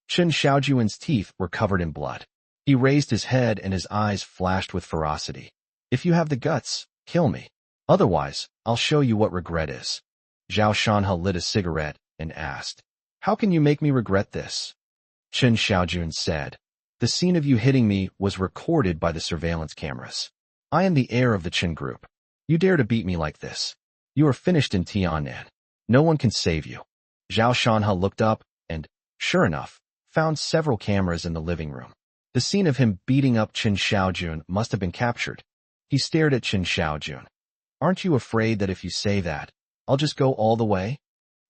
Chen Xiaojun's teeth were covered in blood. He raised his head and his eyes flashed with ferocity. "If you have the guts, kill me. Otherwise, I'll show you what regret is." Zhao Shanha lit a cigarette and asked, "How can you make me regret this?" Chen Xiaojun said, "The scene of you hitting me was recorded by the surveillance cameras. I am the heir of the Chen group. You dare to beat me like this. You are finished in Tiannan. No one can save you." Zhao Shanha looked up and, sure enough, found several cameras in the living room. The scene of him beating up Chen Xiaojun must have been captured. He stared at Chen Xiaojun. "Aren't you afraid that if you say that, I'll just go all the way?"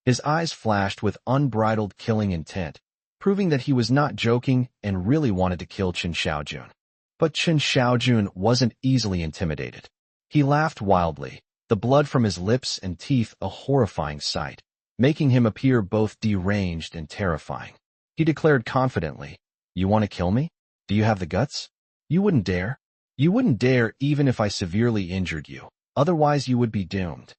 His eyes flashed with unbridled killing intent, proving that he was not joking and really wanted to kill Chen Xiaojun. But Chen Xiaojun wasn't easily intimidated. He laughed wildly, the blood from his lips and teeth a horrifying sight, making him appear both deranged and terrifying. He declared confidently, "You want to kill me? Do you have the guts? You wouldn't dare. You wouldn't dare even if I severely injured you. Otherwise you would be doomed."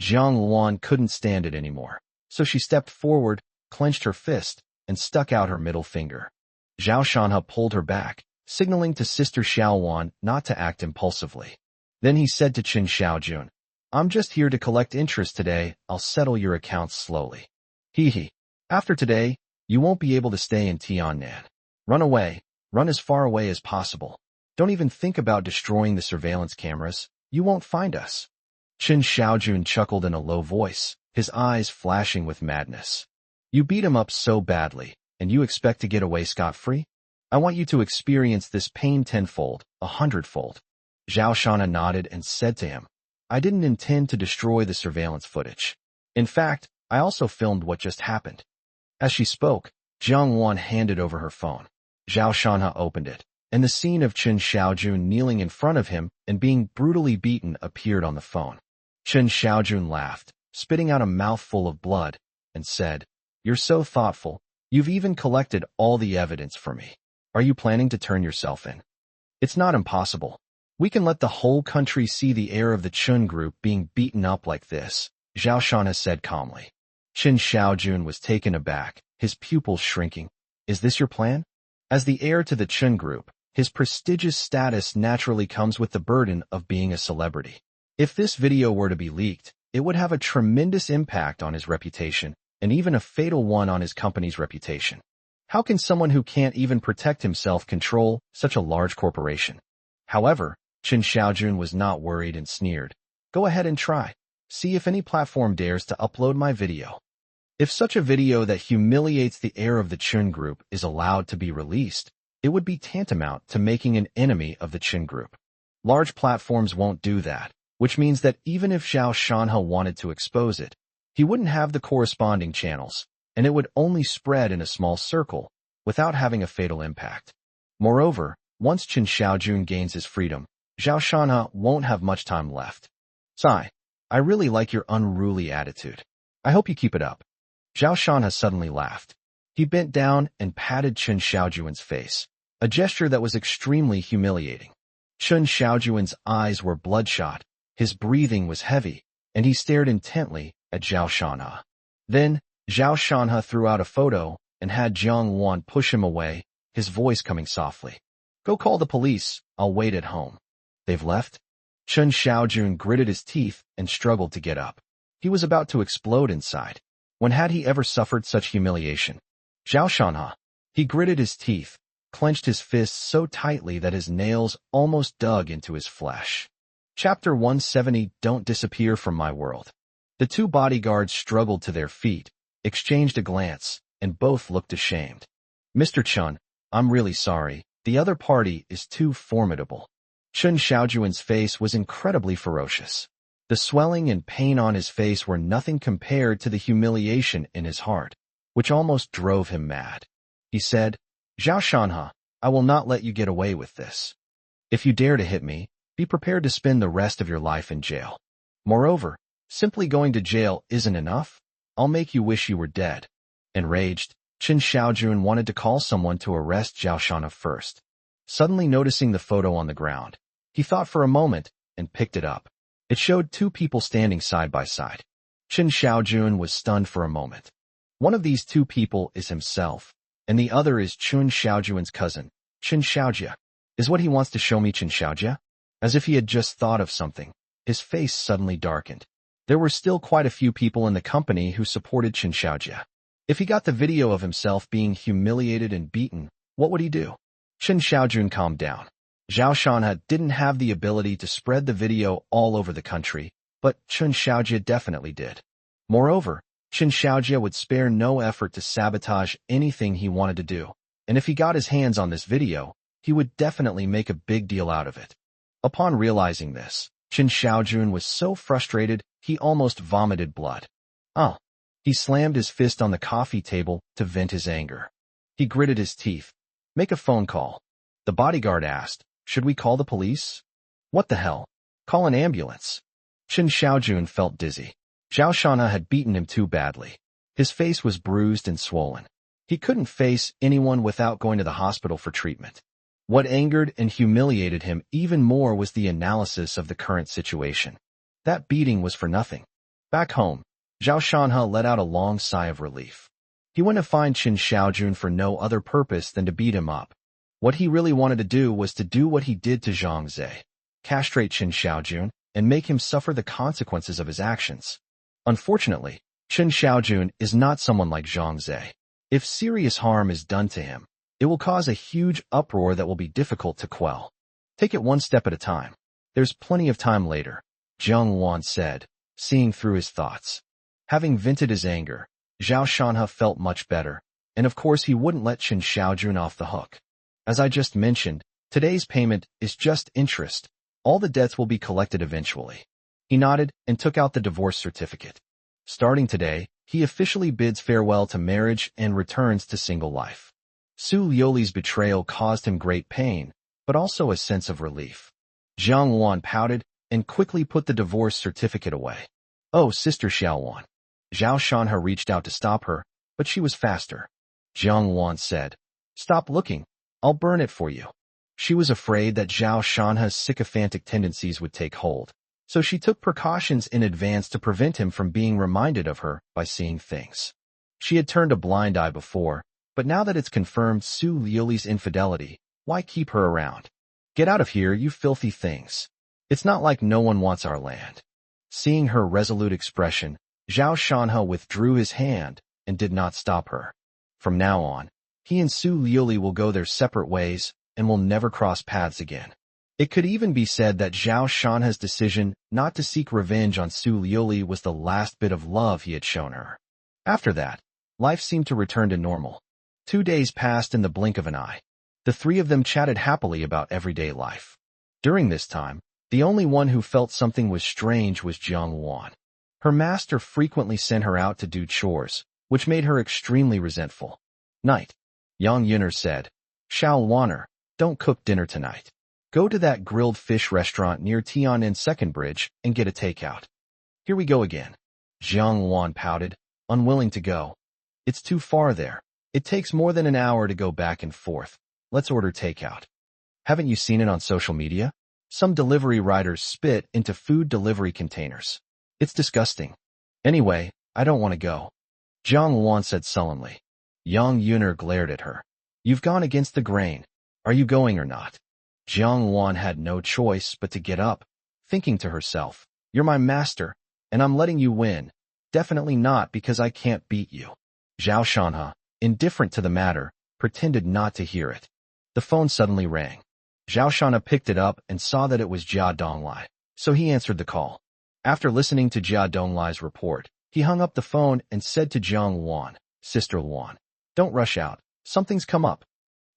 Jiang Luan couldn't stand it anymore, so she stepped forward, clenched her fist, and stuck out her middle finger. Zhao Shanha pulled her back, signaling to Sister Xiaowan not to act impulsively. Then he said to Chen Xiaojun, "I'm just here to collect interest today. I'll settle your accounts slowly. Hee. After today, you won't be able to stay in Tiannan. Run away. Run as far away as possible. Don't even think about destroying the surveillance cameras. You won't find us." Chen Xiaojun chuckled in a low voice, his eyes flashing with madness. "You beat him up so badly, and you expect to get away scot-free? I want you to experience this pain tenfold, 100-fold. Zhao Shanha nodded and said to him, "I didn't intend to destroy the surveillance footage. In fact, I also filmed what just happened." As she spoke, Jiang Wan handed over her phone. Zhao Shanha opened it, and the scene of Chen Xiaojun kneeling in front of him and being brutally beaten appeared on the phone. Chen Xiaojun laughed, spitting out a mouthful of blood, and said, "You're so thoughtful. You've even collected all the evidence for me. Are you planning to turn yourself in? It's not impossible. We can let the whole country see the heir of the Chun group being beaten up like this," Zhao Shanha said calmly. Chen Xiaojun was taken aback, his pupils shrinking. "Is this your plan?" As the heir to the Chun group, his prestigious status naturally comes with the burden of being a celebrity. If this video were to be leaked, it would have a tremendous impact on his reputation, and even a fatal one on his company's reputation. How can someone who can't even protect himself control such a large corporation? However, Chen Xiaojun was not worried and sneered. "Go ahead and try. See if any platform dares to upload my video. If such a video that humiliates the heir of the Chun group is allowed to be released, it would be tantamount to making an enemy of the Chun group. Large platforms won't do that, which means that even if Zhao Shanha wanted to expose it, he wouldn't have the corresponding channels, and it would only spread in a small circle, without having a fatal impact. Moreover, once Chen Xiaojun gains his freedom, Zhao Shanha won't have much time left. Sigh, I really like your unruly attitude. I hope you keep it up." Zhao Shanha suddenly laughed. He bent down and patted Chen Xiaojuan's face, a gesture that was extremely humiliating. Chen Xiaojuan's eyes were bloodshot, his breathing was heavy, and he stared intently at Zhao Shanha. Then, Zhao Shanha threw out a photo and had Jiang Wan push him away, his voice coming softly. "Go call the police, I'll wait at home." "They've left?" Chen Xiaojun gritted his teeth and struggled to get up. He was about to explode inside. When had he ever suffered such humiliation? Zhao Shanha. He gritted his teeth, clenched his fists so tightly that his nails almost dug into his flesh. Chapter 170. Don't disappear from my world. The two bodyguards struggled to their feet, exchanged a glance, and both looked ashamed. "Mr. Chun, I'm really sorry. The other party is too formidable." Chen Xiaojuan's face was incredibly ferocious. The swelling and pain on his face were nothing compared to the humiliation in his heart, which almost drove him mad. He said, "Zhao Shanha, I will not let you get away with this. If you dare to hit me, be prepared to spend the rest of your life in jail. Moreover, simply going to jail isn't enough. I'll make you wish you were dead." Enraged, Chen Xiaojun wanted to call someone to arrest Zhao Shanha first. Suddenly noticing the photo on the ground, he thought for a moment and picked it up. It showed two people standing side by side. Chen Xiaojun was stunned for a moment. One of these two people is himself, and the other is Chen Xiaojuan's cousin, Chen Xiaojia. Is what he wants to show me Chen Xiaojia? As if he had just thought of something, his face suddenly darkened. There were still quite a few people in the company who supported Chen Xiaojia. If he got the video of himself being humiliated and beaten, what would he do? Chen Xiaojun calmed down. Zhao Shanha didn't have the ability to spread the video all over the country, but Chen Xiaojia definitely did. Moreover, Chen Xiaojia would spare no effort to sabotage anything he wanted to do, and if he got his hands on this video, he would definitely make a big deal out of it. Upon realizing this, Chen Xiaojun was so frustrated he almost vomited blood. Oh! He slammed his fist on the coffee table to vent his anger. He gritted his teeth. "Make a phone call." The bodyguard asked, "Should we call the police?" "What the hell? Call an ambulance." Chen Xiaojun felt dizzy. Zhao Shanha had beaten him too badly. His face was bruised and swollen. He couldn't face anyone without going to the hospital for treatment. What angered and humiliated him even more was the analysis of the current situation. That beating was for nothing. Back home, Zhao Shanha let out a long sigh of relief. He went to find Chen Xiaojun for no other purpose than to beat him up. What he really wanted to do was to do what he did to Zhang Zhe, castrate Chen Xiaojun, and make him suffer the consequences of his actions. Unfortunately, Chen Xiaojun is not someone like Zhang Zhe. If serious harm is done to him, it will cause a huge uproar that will be difficult to quell. Take it one step at a time. There's plenty of time later, Jiang Wan said, seeing through his thoughts. Having vented his anger, Zhao Shanha felt much better, and of course he wouldn't let Chen Xiaojun off the hook. As I just mentioned, today's payment is just interest. All the debts will be collected eventually. He nodded and took out the divorce certificate. Starting today, he officially bids farewell to marriage and returns to single life. Su Liuli's betrayal caused him great pain, but also a sense of relief. Jiang Wan pouted and quickly put the divorce certificate away. Oh, Sister Xiao Wan. Zhao Shanha reached out to stop her, but she was faster. Jiang Wan said, "Stop looking. I'll burn it for you." She was afraid that Zhao Shanha's sycophantic tendencies would take hold, so she took precautions in advance to prevent him from being reminded of her by seeing things. She had turned a blind eye before, but now that it's confirmed Su Liuli's infidelity, why keep her around? Get out of here, you filthy things. It's not like no one wants our land. Seeing her resolute expression, Zhao Shanha withdrew his hand and did not stop her. From now on, he and Su Liuli will go their separate ways and will never cross paths again. It could even be said that Zhao Shanha's decision not to seek revenge on Su Liuli was the last bit of love he had shown her. After that, life seemed to return to normal. 2 days passed in the blink of an eye. The three of them chatted happily about everyday life. During this time, the only one who felt something was strange was Jiang Wan. Her master frequently sent her out to do chores, which made her extremely resentful. Night. Yang Yuner said, "Xiao Waner, don't cook dinner tonight. Go to that grilled fish restaurant near Tian'an Second Bridge and get a takeout." "Here we go again." Jiang Wan pouted, unwilling to go. "It's too far there. It takes more than an hour to go back and forth. Let's order takeout." "Haven't you seen it on social media? Some delivery riders spit into food delivery containers. It's disgusting. Anyway, I don't want to go," Jiang Wan said sullenly. Yang Yuner glared at her. "You've gone against the grain. Are you going or not?" Jiang Wan had no choice but to get up, thinking to herself, "You're my master, and I'm letting you win. Definitely not because I can't beat you." Zhao Shanha, indifferent to the matter, pretended not to hear it. The phone suddenly rang. Zhao Shanha picked it up and saw that it was Jia Donglai, so he answered the call. After listening to Jia Donglai's report, he hung up the phone and said to Jiang Wan, "Sister Wan, don't rush out. Something's come up."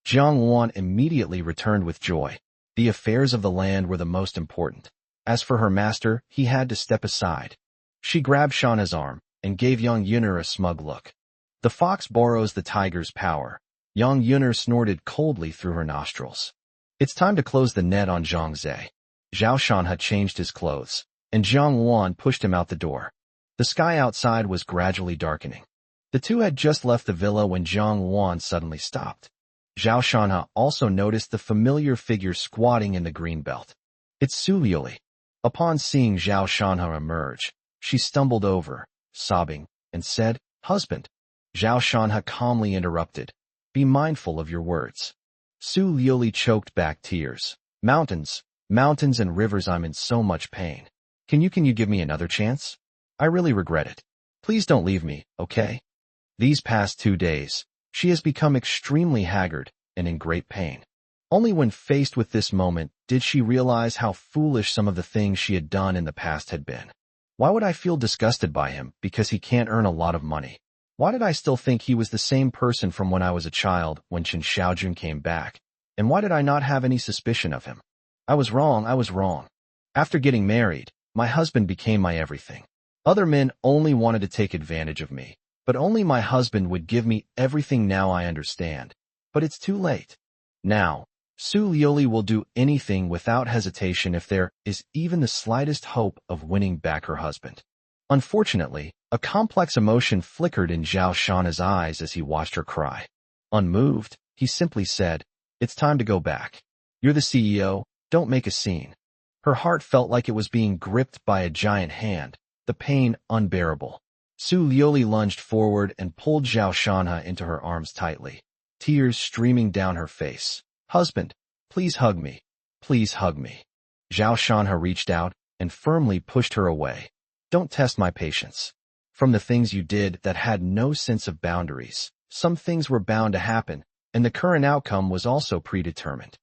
Jiang Wan immediately returned with joy. The affairs of the land were the most important. As for her master, he had to step aside. She grabbed Shauna's arm and gave Yang Yuner a smug look. The fox borrows the tiger's power. Yang Yuner snorted coldly through her nostrils. "It's time to close the net on Zhang Zhe." Zhao Shanha changed his clothes, and Jiang Wan pushed him out the door. The sky outside was gradually darkening. The two had just left the villa when Jiang Wan suddenly stopped. Zhao Shanha also noticed the familiar figure squatting in the green belt. "It's Su Liuli." Upon seeing Zhao Shanha emerge, she stumbled over, sobbing, and said, "Husband." Zhao Shanha calmly interrupted, "Be mindful of your words." Su Liuli choked back tears. Mountains and rivers, I'm in so much pain. Can you give me another chance? I really regret it. Please don't leave me, okay?" These past 2 days, she has become extremely haggard and in great pain. Only when faced with this moment did she realize how foolish some of the things she had done in the past had been. Why would I feel disgusted by him because he can't earn a lot of money? Why did I still think he was the same person from when I was a child when Chen Xiaojun came back? And why did I not have any suspicion of him? I was wrong. After getting married, my husband became my everything. Other men only wanted to take advantage of me, but only my husband would give me everything. Now I understand. But it's too late. Now, Su Liuli will do anything without hesitation if there is even the slightest hope of winning back her husband. Unfortunately, a complex emotion flickered in Zhao Shanha's eyes as he watched her cry. Unmoved, he simply said, "It's time to go back. You're the CEO, don't make a scene." Her heart felt like it was being gripped by a giant hand, the pain unbearable. Su Liuli lunged forward and pulled Zhao Shanha into her arms tightly, tears streaming down her face. "Husband, please hug me. Please hug me." Zhao Shanha reached out and firmly pushed her away. "Don't test my patience. From the things you did that had no sense of boundaries, some things were bound to happen, and the current outcome was also predetermined."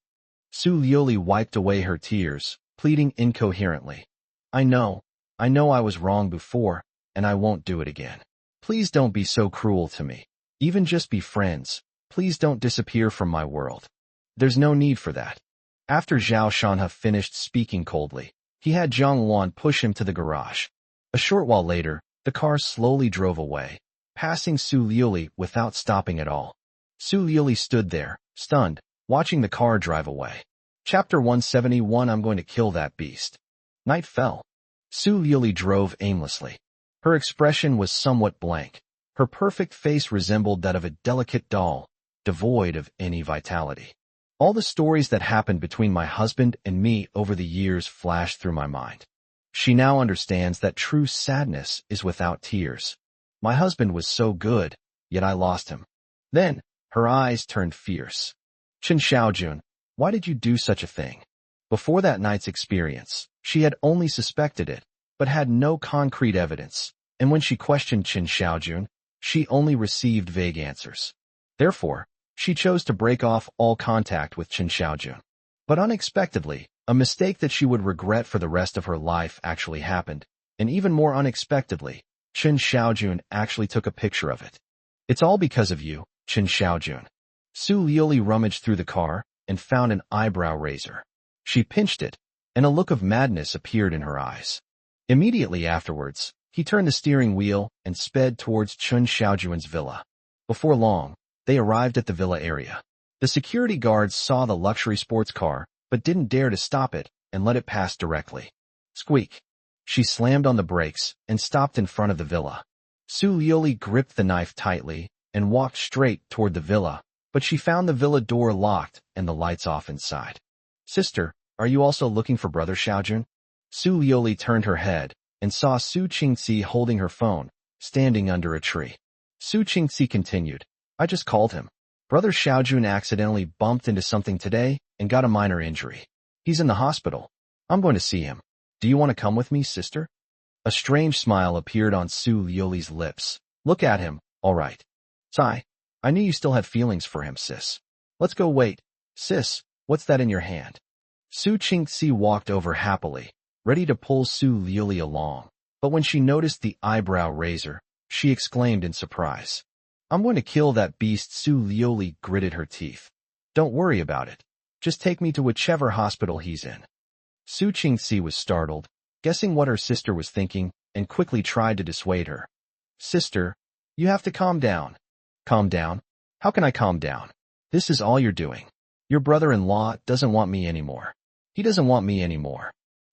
Su Liuli wiped away her tears, pleading incoherently. I know I was wrong before, and I won't do it again. Please don't be so cruel to me. Even just be friends. Please don't disappear from my world. There's no need for that." After Zhao Shanha finished speaking coldly, he had Jiang Wan push him to the garage. A short while later, the car slowly drove away, passing Su Liuli without stopping at all. Su Yuli stood there, stunned, watching the car drive away. Chapter 171 I'm going to kill that beast. Night fell. Su Yuli drove aimlessly. Her expression was somewhat blank. Her perfect face resembled that of a delicate doll, devoid of any vitality. All the stories that happened between my husband and me over the years flashed through my mind. She now understands that true sadness is without tears. My husband was so good, yet I lost him. Then, her eyes turned fierce. Chen Xiaojun, why did you do such a thing? Before that night's experience, she had only suspected it, but had no concrete evidence, and when she questioned Chen Xiaojun, she only received vague answers. Therefore, she chose to break off all contact with Chen Xiaojun. But unexpectedly, a mistake that she would regret for the rest of her life actually happened, and even more unexpectedly, Chen Xiaojun actually took a picture of it. It's all because of you, Chen Xiaojun. Su Liuli rummaged through the car and found an eyebrow razor. She pinched it, and a look of madness appeared in her eyes. Immediately afterwards, he turned the steering wheel and sped towards Chen Xiaojun's villa. Before long, they arrived at the villa area. The security guards saw the luxury sports car, but didn't dare to stop it and let it pass directly. Squeak! She slammed on the brakes and stopped in front of the villa. Su Liuli gripped the knife tightly and walked straight toward the villa, but she found the villa door locked and the lights off inside. Sister, are you also looking for Brother Xiaojun? Su Liuli turned her head and saw Su Qingxi holding her phone, standing under a tree. Su Qingxi continued, I just called him. Brother Xiaojun accidentally bumped into something today and got a minor injury. He's in the hospital. I'm going to see him. Do you want to come with me, sister? A strange smile appeared on Su Liuli's lips. Look at him, all right. Sigh. I knew you still had feelings for him, sis. Let's go wait. Sis, what's that in your hand? Su Qingxi walked over happily, ready to pull Su Liuli along, but when she noticed the eyebrow razor, she exclaimed in surprise. I'm going to kill that beast. Su Liuli gritted her teeth. Don't worry about it. Just take me to whichever hospital he's in. Su Qingxi was startled, guessing what her sister was thinking, and quickly tried to dissuade her. Sister, you have to calm down. Calm down? How can I calm down? This is all you're doing. Your brother-in-law doesn't want me anymore. He doesn't want me anymore.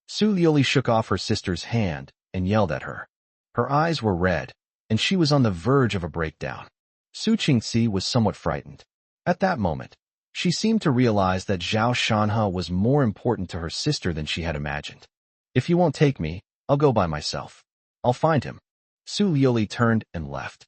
Su Liuli shook off her sister's hand and yelled at her. Her eyes were red, and she was on the verge of a breakdown. Su Qingxi was somewhat frightened. At that moment, she seemed to realize that Zhao Shanhe was more important to her sister than she had imagined. If you won't take me, I'll go by myself. I'll find him. Su Liuli turned and left.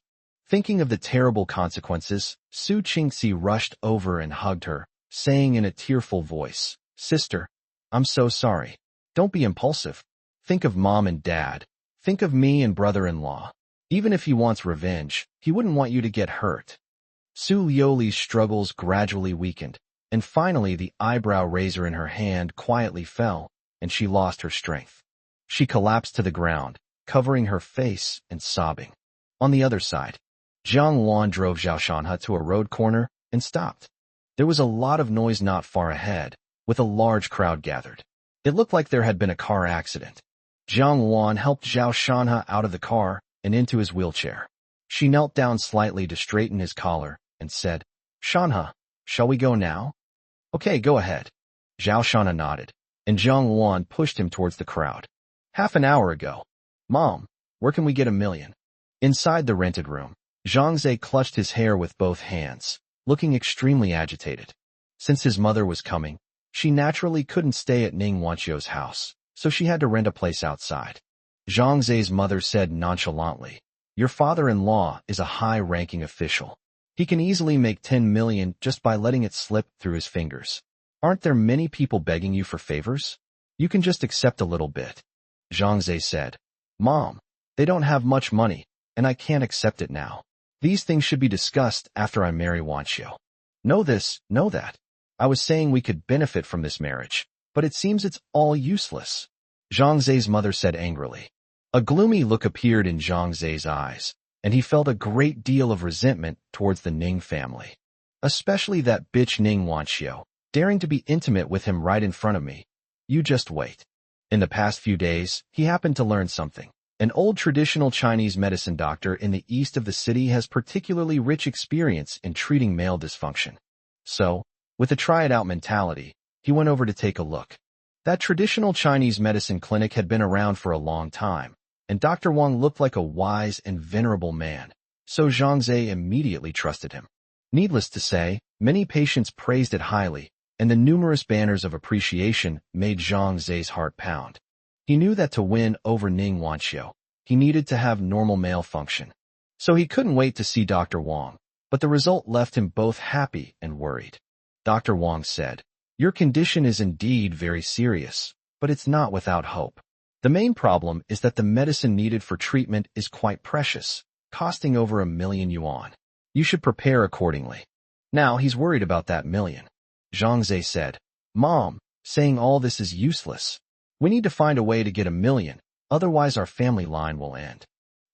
Thinking of the terrible consequences, Su Qingxi rushed over and hugged her, saying in a tearful voice, Sister, I'm so sorry. Don't be impulsive. Think of Mom and Dad. Think of me and brother-in-law. Even if he wants revenge, he wouldn't want you to get hurt. Su Liuli's struggles gradually weakened, and finally the eyebrow razor in her hand quietly fell, and she lost her strength. She collapsed to the ground, covering her face and sobbing. On the other side, Jiang Luan drove Zhao Shanhe to a road corner and stopped. There was a lot of noise not far ahead, with a large crowd gathered. It looked like there had been a car accident. Jiang Luan helped Zhao Shanhe out of the car and into his wheelchair. She knelt down slightly to straighten his collar and said, Shanhe, shall we go now? Okay, go ahead. Zhao Shanhe nodded, and Jiang Luan pushed him towards the crowd. Half an hour ago. Mom, where can we get $1 million? Inside the rented room, Zhang Zhe clutched his hair with both hands, looking extremely agitated. Since his mother was coming, she naturally couldn't stay at Ning Wanqiu's house, so she had to rent a place outside. Zhang Zhe's mother said nonchalantly, Your father-in-law is a high-ranking official. He can easily make 10 million just by letting it slip through his fingers. Aren't there many people begging you for favors? You can just accept a little bit. Zhang Zhe said, Mom, they don't have much money, and I can't accept it now. These things should be discussed after I marry Wanqiu. Know this, know that. I was saying we could benefit from this marriage, but it seems it's all useless. Zhang Zhe's mother said angrily. A gloomy look appeared in Zhang Zhe's eyes, and he felt a great deal of resentment towards the Ning family. Especially that bitch Ning Wanqiu, daring to be intimate with him right in front of me. You just wait. In the past few days, he happened to learn something. An old traditional Chinese medicine doctor in the east of the city has particularly rich experience in treating male dysfunction. So, with a try-it-out mentality, he went over to take a look. That traditional Chinese medicine clinic had been around for a long time, and Dr. Wang looked like a wise and venerable man, so Zhang Zhe immediately trusted him. Needless to say, many patients praised it highly, and the numerous banners of appreciation made Zhang Zhe's heart pound. He knew that to win over Ning Wanxiu, he needed to have normal male function. So he couldn't wait to see Dr. Wang, but the result left him both happy and worried. Dr. Wang said, "Your condition is indeed very serious, but it's not without hope. The main problem is that the medicine needed for treatment is quite precious, costing over 1,000,000 yuan. You should prepare accordingly." Now he's worried about that million. Zhang Zhe said, "Mom, saying all this is useless. We need to find a way to get 1,000,000, otherwise our family line will end."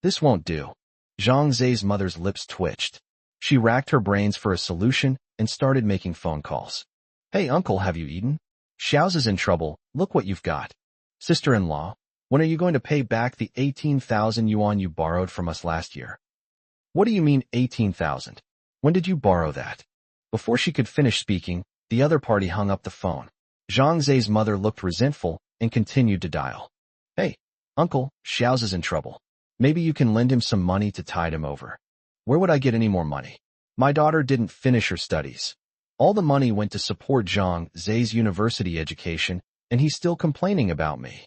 "This won't do." Zhang Zhe's mother's lips twitched. She racked her brains for a solution and started making phone calls. "Hey uncle, have you eaten? Xiao's is in trouble, look what you've got. Sister-in-law, when are you going to pay back the 18,000 yuan you borrowed from us last year?" "What do you mean 18,000? When did you borrow that?" Before she could finish speaking, the other party hung up the phone. Zhang Zhe's mother looked resentful and continued to dial. "Hey, uncle, Xiao's is in trouble. Maybe you can lend him some money to tide him over." "Where would I get any more money? My daughter didn't finish her studies. All the money went to support Zhang Zhe's university education, and he's still complaining about me.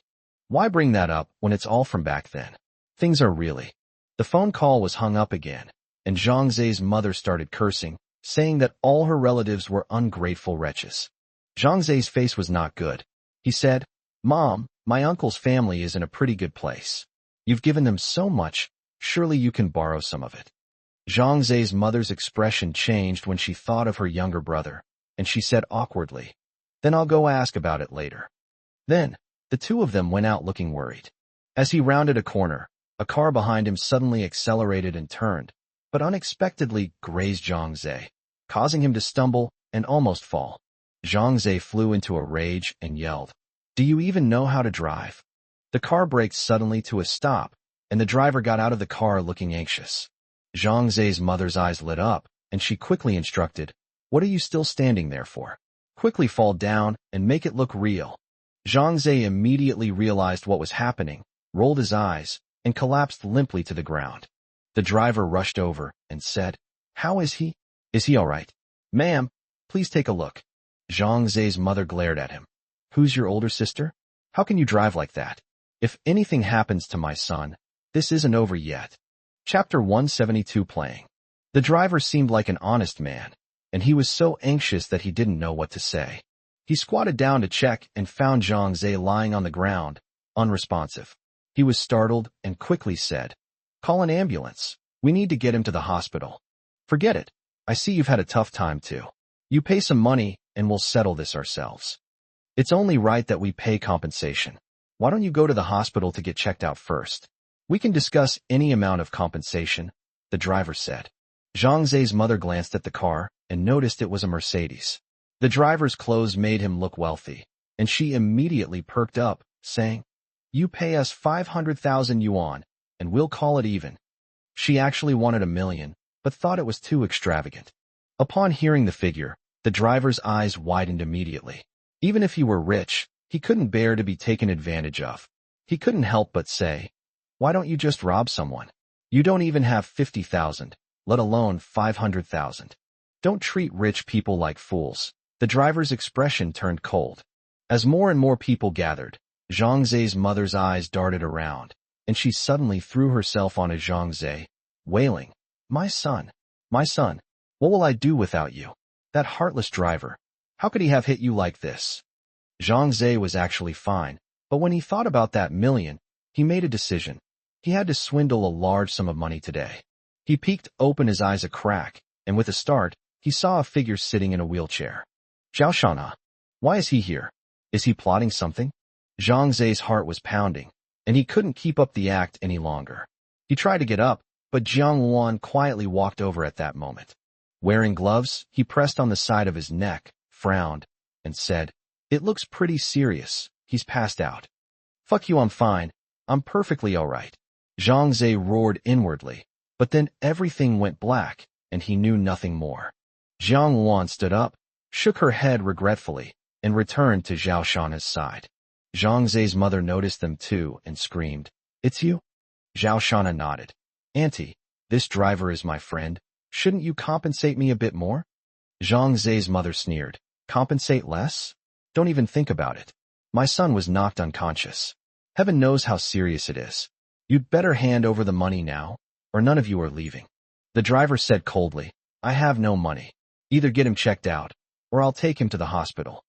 Why bring that up when it's all from back then? Things are really..." The phone call was hung up again, and Zhang Zhe's mother started cursing, saying that all her relatives were ungrateful wretches. Zhang Zhe's face was not good. He said, "Mom, my uncle's family is in a pretty good place. You've given them so much, surely you can borrow some of it." Zhang Zhe's mother's expression changed when she thought of her younger brother, and she said awkwardly, "Then I'll go ask about it later." Then, the two of them went out looking worried. As he rounded a corner, a car behind him suddenly accelerated and turned, but unexpectedly grazed Zhang Zhe, causing him to stumble and almost fall. Zhang Zhe flew into a rage and yelled, "Do you even know how to drive?" The car braked suddenly to a stop, and the driver got out of the car looking anxious. Zhang Zhe's mother's eyes lit up, and she quickly instructed, "What are you still standing there for? Quickly fall down and make it look real." Zhang Zhe immediately realized what was happening, rolled his eyes, and collapsed limply to the ground. The driver rushed over and said, "How is he? Is he all right?" "Ma'am, please take a look." Zhang Zhe's mother glared at him. "Who's your older sister? How can you drive like that? If anything happens to my son, this isn't over yet." Chapter 172 playing. The driver seemed like an honest man, and he was so anxious that he didn't know what to say. He squatted down to check and found Zhang Zhe lying on the ground, unresponsive. He was startled and quickly said, "Call an ambulance. We need to get him to the hospital." "Forget it. I see you've had a tough time too. You pay some money and we'll settle this ourselves. It's only right that we pay compensation. Why don't you go to the hospital to get checked out first? We can discuss any amount of compensation," the driver said. Zhang Zhe's mother glanced at the car and noticed it was a Mercedes. The driver's clothes made him look wealthy, and she immediately perked up, saying, "You pay us 500,000 yuan, and we'll call it even." She actually wanted 1,000,000, but thought it was too extravagant. Upon hearing the figure, the driver's eyes widened immediately. Even if he were rich, he couldn't bear to be taken advantage of. He couldn't help but say, "Why don't you just rob someone? You don't even have 50,000, let alone 500,000. Don't treat rich people like fools." The driver's expression turned cold. As more and more people gathered, Zhang Zhe's mother's eyes darted around, and she suddenly threw herself onto Zhang Zhe, wailing, my son, what will I do without you? That heartless driver. How could he have hit you like this?" Zhang Zhe was actually fine, but when he thought about that million, he made a decision. He had to swindle a large sum of money today. He peeked open, his eyes a crack, and with a start, he saw a figure sitting in a wheelchair. Zhao Shana. Why is he here? Is he plotting something? Zhang Zhe's heart was pounding, and he couldn't keep up the act any longer. He tried to get up, but Jiang Wan quietly walked over at that moment. Wearing gloves, he pressed on the side of his neck, frowned, and said, "It looks pretty serious. He's passed out." "Fuck you, I'm fine. I'm perfectly all right." Zhang Zhe roared inwardly, but then everything went black, and he knew nothing more. Jiang Wan stood up, shook her head regretfully, and returned to Zhao Shanha's side. Zhang Zhe's mother noticed them too and screamed, "It's you?" Zhao Shanha nodded. "Auntie, this driver is my friend. Shouldn't you compensate me a bit more?" Zhang Zhe's mother sneered. "Compensate less? Don't even think about it. My son was knocked unconscious. Heaven knows how serious it is. You'd better hand over the money now, or none of you are leaving." The driver said coldly, "I have no money. Either get him checked out, or I'll take him to the hospital.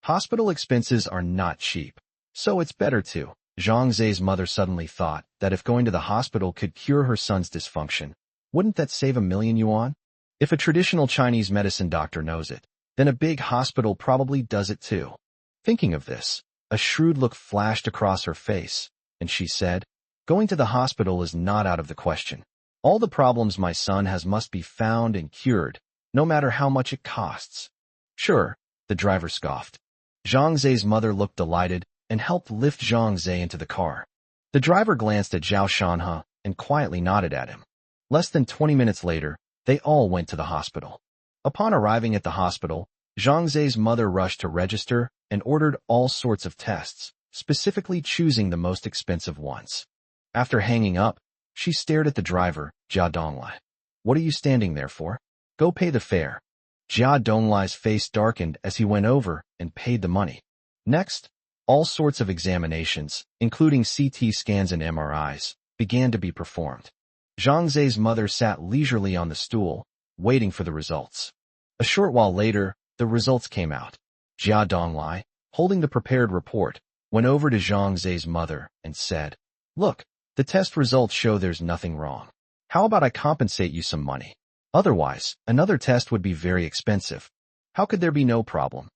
Hospital expenses are not cheap, so it's better to." Zhang Zhe's mother suddenly thought that if going to the hospital could cure her son's dysfunction, wouldn't that save 1,000,000 yuan? If a traditional Chinese medicine doctor knows it, then a big hospital probably does it too. Thinking of this, a shrewd look flashed across her face, and she said, "Going to the hospital is not out of the question. All the problems my son has must be found and cured, no matter how much it costs." "Sure," the driver scoffed. Zhang Zhe's mother looked delighted and helped lift Zhang Zhe into the car. The driver glanced at Zhao Shanha and quietly nodded at him. Less than 20 minutes later, they all went to the hospital. Upon arriving at the hospital, Zhang Zhe's mother rushed to register and ordered all sorts of tests, specifically choosing the most expensive ones. After hanging up, she stared at the driver, Jia Donglai. "What are you standing there for? Go pay the fare." Jia Donglai's face darkened as he went over and paid the money. Next, all sorts of examinations, including CT scans and MRIs, began to be performed. Zhang Zhe's mother sat leisurely on the stool, waiting for the results. A short while later, the results came out. Jia Donglai, holding the prepared report, went over to Zhang Zhe's mother and said, "Look, the test results show there's nothing wrong. How about I compensate you some money? Otherwise, another test would be very expensive. How could there be no problem?"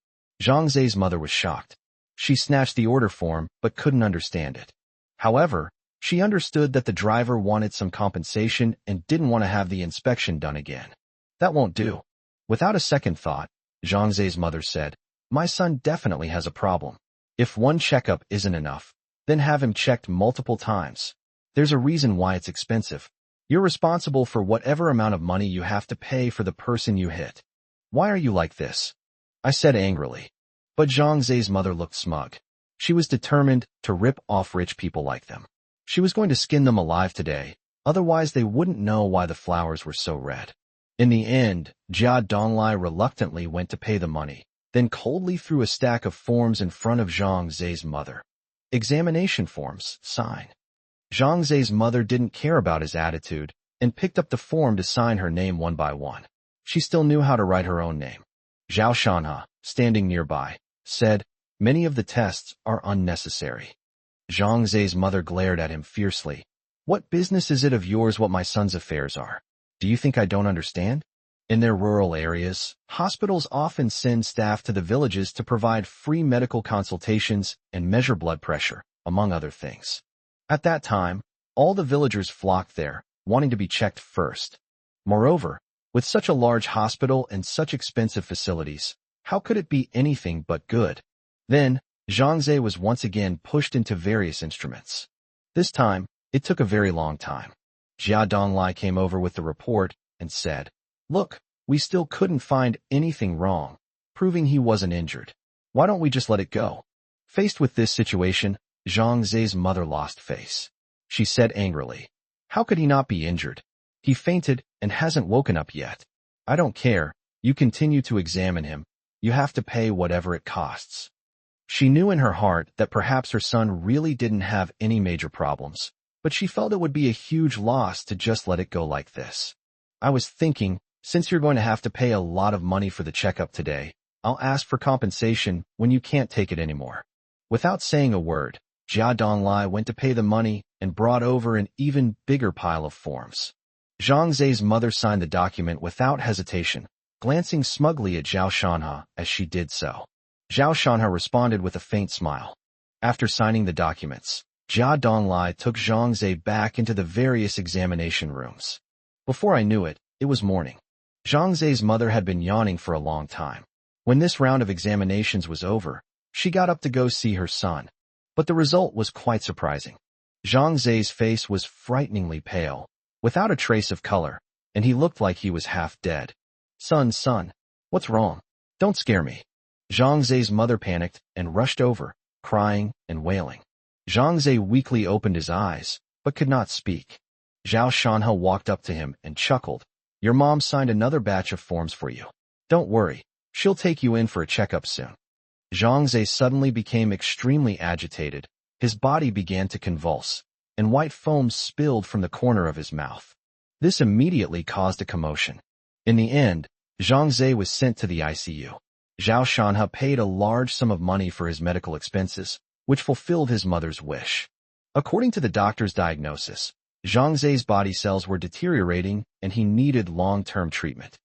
Zhang Zhe's mother was shocked. She snatched the order form but couldn't understand it. However, she understood that the driver wanted some compensation and didn't want to have the inspection done again. "That won't do." Without a second thought, Zhang Zhe's mother said, "My son definitely has a problem. If one checkup isn't enough, then have him checked multiple times. There's a reason why it's expensive. You're responsible for whatever amount of money you have to pay for the person you hit. Why are you like this?" I said angrily. But Zhang Zhe's mother looked smug. She was determined to rip off rich people like them. She was going to skin them alive today, otherwise they wouldn't know why the flowers were so red. In the end, Jia Donglai reluctantly went to pay the money, then coldly threw a stack of forms in front of Zhang Zhe's mother. "Examination forms, sign." Zhang Zhe's mother didn't care about his attitude and picked up the form to sign her name one by one. She still knew how to write her own name. Zhao Shanha, standing nearby, said, "Many of the tests are unnecessary." Zhang Zhe's mother glared at him fiercely. "What business is it of yours what my son's affairs are? Do you think I don't understand?" In their rural areas, hospitals often send staff to the villages to provide free medical consultations and measure blood pressure, among other things. At that time, all the villagers flocked there, wanting to be checked first. Moreover, with such a large hospital and such expensive facilities, how could it be anything but good? Then, Zhang Zhe was once again pushed into various instruments. This time, it took a very long time. Jia Donglai came over with the report and said, "Look, we still couldn't find anything wrong, proving he wasn't injured. Why don't we just let it go?" Faced with this situation, Zhang Zhe's mother lost face. She said angrily, "How could he not be injured? He fainted and hasn't woken up yet. I don't care, you continue to examine him. You have to pay whatever it costs." She knew in her heart that perhaps her son really didn't have any major problems, but she felt it would be a huge loss to just let it go like this. "I was thinking, since you're going to have to pay a lot of money for the checkup today, I'll ask for compensation when you can't take it anymore." Without saying a word, Jia Donglai went to pay the money and brought over an even bigger pile of forms. Zhang Zhe's mother signed the document without hesitation, glancing smugly at Zhao Shanha as she did so. Zhao Shanha responded with a faint smile. After signing the documents, Jia Donglai took Zhang Zhe back into the various examination rooms. Before I knew it, it was morning. Zhang Zhe's mother had been yawning for a long time. When this round of examinations was over, she got up to go see her son. But the result was quite surprising. Zhang Zai's face was frighteningly pale, without a trace of color, and he looked like he was half dead. Son, what's wrong? Don't scare me. Zhang Zai's mother panicked and rushed over, crying and wailing. Zhang Zai weakly opened his eyes, but could not speak. Zhao Shanhe walked up to him and chuckled. Your mom signed another batch of forms for you. Don't worry, she'll take you in for a checkup soon. Zhang Zai suddenly became extremely agitated. His body began to convulse, and white foam spilled from the corner of his mouth. This immediately caused a commotion. In the end, Zhang Zai was sent to the ICU. Zhao Shanhe paid a large sum of money for his medical expenses, which fulfilled his mother's wish. According to the doctor's diagnosis, Zhang Zai's body cells were deteriorating and he needed long-term treatment.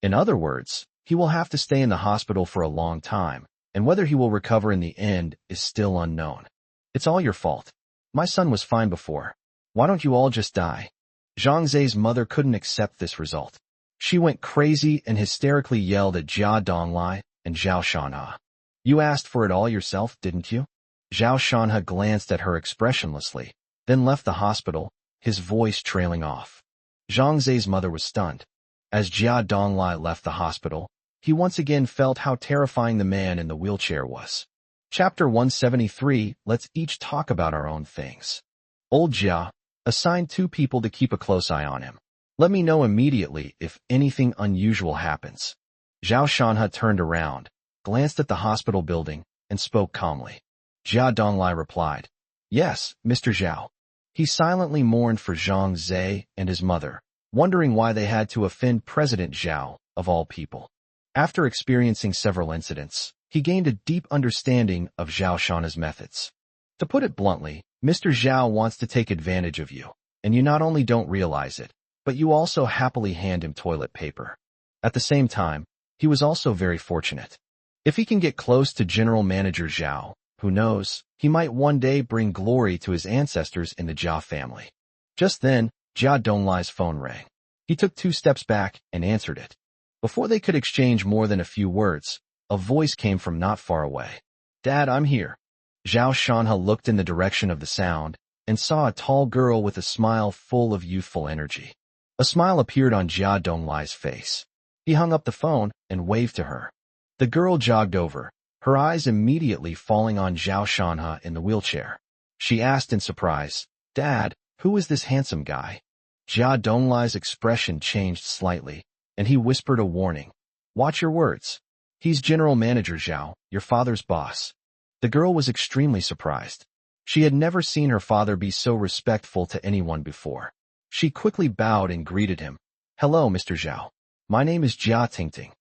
In other words, he will have to stay in the hospital for a long time, and whether he will recover in the end is still unknown. It's all your fault. My son was fine before. Why don't you all just die? Zhang Zai's mother couldn't accept this result. She went crazy and hysterically yelled at Jia Donglai and Zhao Shanhe. You asked for it all yourself, didn't you? Zhao Shanhe glanced at her expressionlessly, then left the hospital, his voice trailing off. Zhang Zai's mother was stunned. As Jia Donglai left the hospital, he once again felt how terrifying the man in the wheelchair was. Chapter 173, let's each talk about our own things. Old Jia, assign 2 people to keep a close eye on him. Let me know immediately if anything unusual happens. Zhao Shanhe turned around, glanced at the hospital building, and spoke calmly. Jia Donglai replied, Yes, Mr. Zhao. He silently mourned for Zhang Zai and his mother, wondering why they had to offend President Zhao, of all people. After experiencing several incidents, he gained a deep understanding of Zhao Shanhe's methods. To put it bluntly, Mr. Zhao wants to take advantage of you, and you not only don't realize it, but you also happily hand him toilet paper. At the same time, he was also very fortunate. If he can get close to General Manager Zhao, who knows, he might one day bring glory to his ancestors in the Jia family. Just then, Jia Donglai's phone rang. He took 2 steps back and answered it. Before they could exchange more than a few words, a voice came from not far away. Dad, I'm here. Zhao Shanhe looked in the direction of the sound and saw a tall girl with a smile full of youthful energy. A smile appeared on Jia Donglai's face. He hung up the phone and waved to her. The girl jogged over, her eyes immediately falling on Zhao Shanhe in the wheelchair. She asked in surprise, Dad, who is this handsome guy? Jia Donglai's expression changed slightly, and he whispered a warning. Watch your words. He's General Manager Zhao, your father's boss. The girl was extremely surprised. She had never seen her father be so respectful to anyone before. She quickly bowed and greeted him. Hello, Mr. Zhao. My name is Jia Tingting.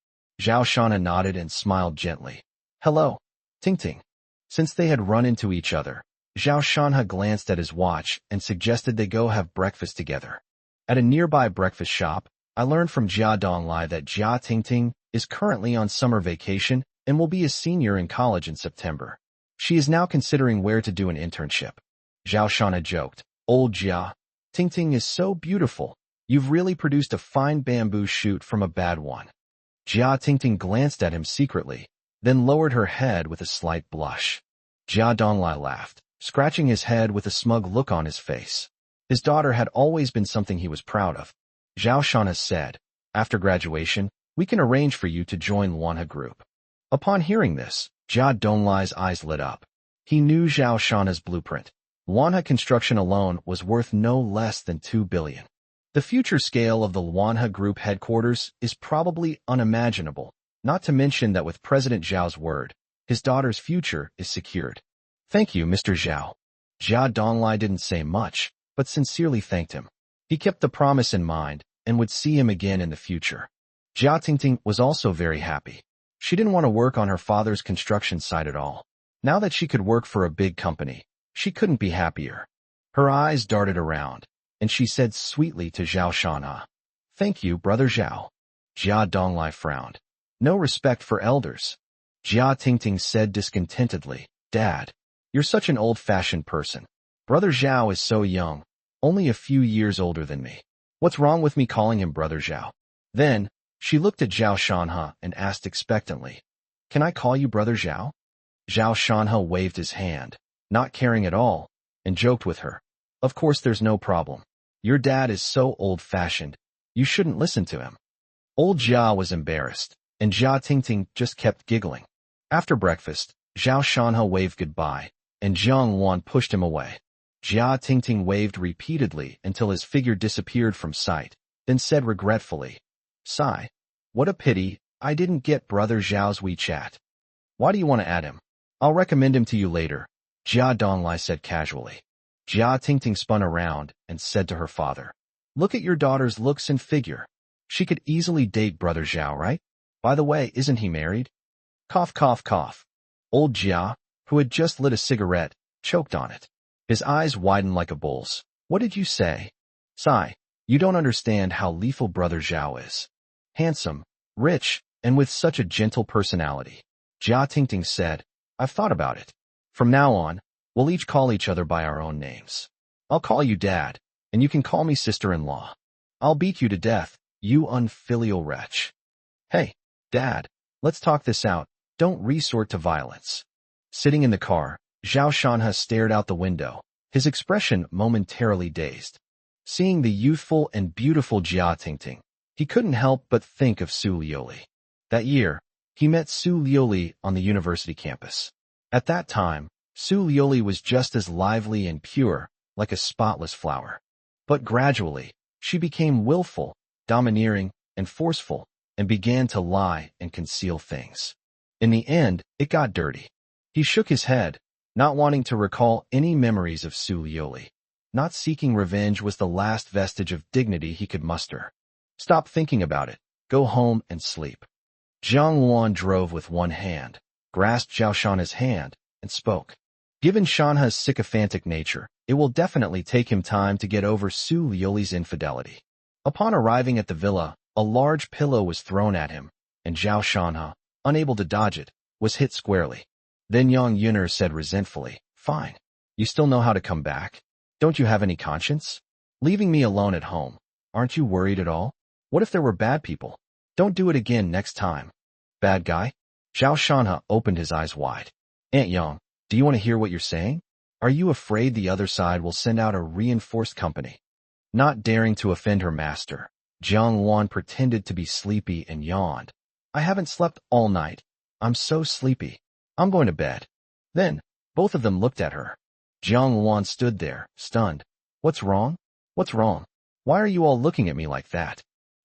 Zhao Shanhe nodded and smiled gently. Hello, Tingting. Since they had run into each other, Zhao Shanhe glanced at his watch and suggested they go have breakfast together. At a nearby breakfast shop, I learned from Jia Donglai that Jia Tingting is currently on summer vacation and will be a senior in college in September. She is now considering where to do an internship. Zhao Shanhe joked, Old Jia, Tingting is so beautiful. You've really produced a fine bamboo shoot from a bad one. Jia Tingting glanced at him secretly, then lowered her head with a slight blush. Jia Donglai laughed, scratching his head with a smug look on his face. His daughter had always been something he was proud of. Zhao Shanhe said, After graduation, we can arrange for you to join Manhwa group. Upon hearing this, Jia Donglai's eyes lit up. He knew Zhao Shanhe's blueprint. Manhwa construction alone was worth no less than 2 billion. The future scale of the Manhwa Group headquarters is probably unimaginable, not to mention that with President Zhao's word, his daughter's future is secured. Thank you, Mr. Zhao. Jia Donglai didn't say much, but sincerely thanked him. He kept the promise in mind and would see him again in the future. Jia Tingting was also very happy. She didn't want to work on her father's construction site at all. Now that she could work for a big company, she couldn't be happier. Her eyes darted around, and she said sweetly to Zhao Shanhe, Thank you, Brother Zhao. Jia Donglai frowned. No respect for elders. Jia Tingting said discontentedly, Dad, you're such an old-fashioned person. Brother Zhao is so young, only a few years older than me. What's wrong with me calling him Brother Zhao? Then, she looked at Zhao Shanhe and asked expectantly, Can I call you Brother Zhao? Zhao Shanhe waved his hand, not caring at all, and joked with her. Of course there's no problem. Your dad is so old-fashioned. You shouldn't listen to him. Old Jia was embarrassed, and Jia Tingting just kept giggling. After breakfast, Zhao Shanhe waved goodbye, and Jiang Wan pushed him away. Jia Tingting waved repeatedly until his figure disappeared from sight, then said regretfully, "Sigh. What a pity, I didn't get Brother Zhao's WeChat. Why do you want to add him? I'll recommend him to you later," Jia Donglai said casually. Jia Tingting spun around and said to her father, "Look at your daughter's looks and figure. She could easily date Brother Zhao, right? By the way, isn't he married?" Cough, cough, cough. Old Jia, who had just lit a cigarette, choked on it. His eyes widened like a bull's. "What did you say?" "Sigh, you don't understand how lethal Brother Zhao is. Handsome, rich, and with such a gentle personality." Jia Tingting said, "I've thought about it. From now on, we'll each call each other by our own names. I'll call you Dad, and you can call me sister-in-law. I'll beat you to death, you unfilial wretch. Hey, Dad, let's talk this out. Don't resort to violence." Sitting in the car, Zhao Shanhe stared out the window, his expression momentarily dazed. Seeing the youthful and beautiful Jia Tingting, he couldn't help but think of Su Liuli. That year, he met Su Liuli on the university campus. At that time, Su Liuli was just as lively and pure, like a spotless flower. But gradually, she became willful, domineering, and forceful, and began to lie and conceal things. In the end, it got dirty. He shook his head, not wanting to recall any memories of Su Liuli. Not seeking revenge was the last vestige of dignity he could muster. "Stop thinking about it. Go home and sleep." Jiang Wan drove with one hand, grasped Zhao Shanhe's hand, and spoke. Given Shanhe's sycophantic nature, it will definitely take him time to get over Su Liuli's infidelity. Upon arriving at the villa, a large pillow was thrown at him, and Zhao Shanhe, unable to dodge it, was hit squarely. Then Yang Yuner said resentfully, "Fine. You still know how to come back? Don't you have any conscience? Leaving me alone at home. Aren't you worried at all? What if there were bad people? Don't do it again next time." "Bad guy?" Zhao Shanhe opened his eyes wide. "Aunt Yang, do you want to hear what you're saying? Are you afraid the other side will send out a reinforced company?" Not daring to offend her master, Jiang Wan pretended to be sleepy and yawned. "I haven't slept all night. I'm so sleepy. I'm going to bed." Then, both of them looked at her. Jiang Wan stood there, stunned. "What's wrong? What's wrong? Why are you all looking at me like that?"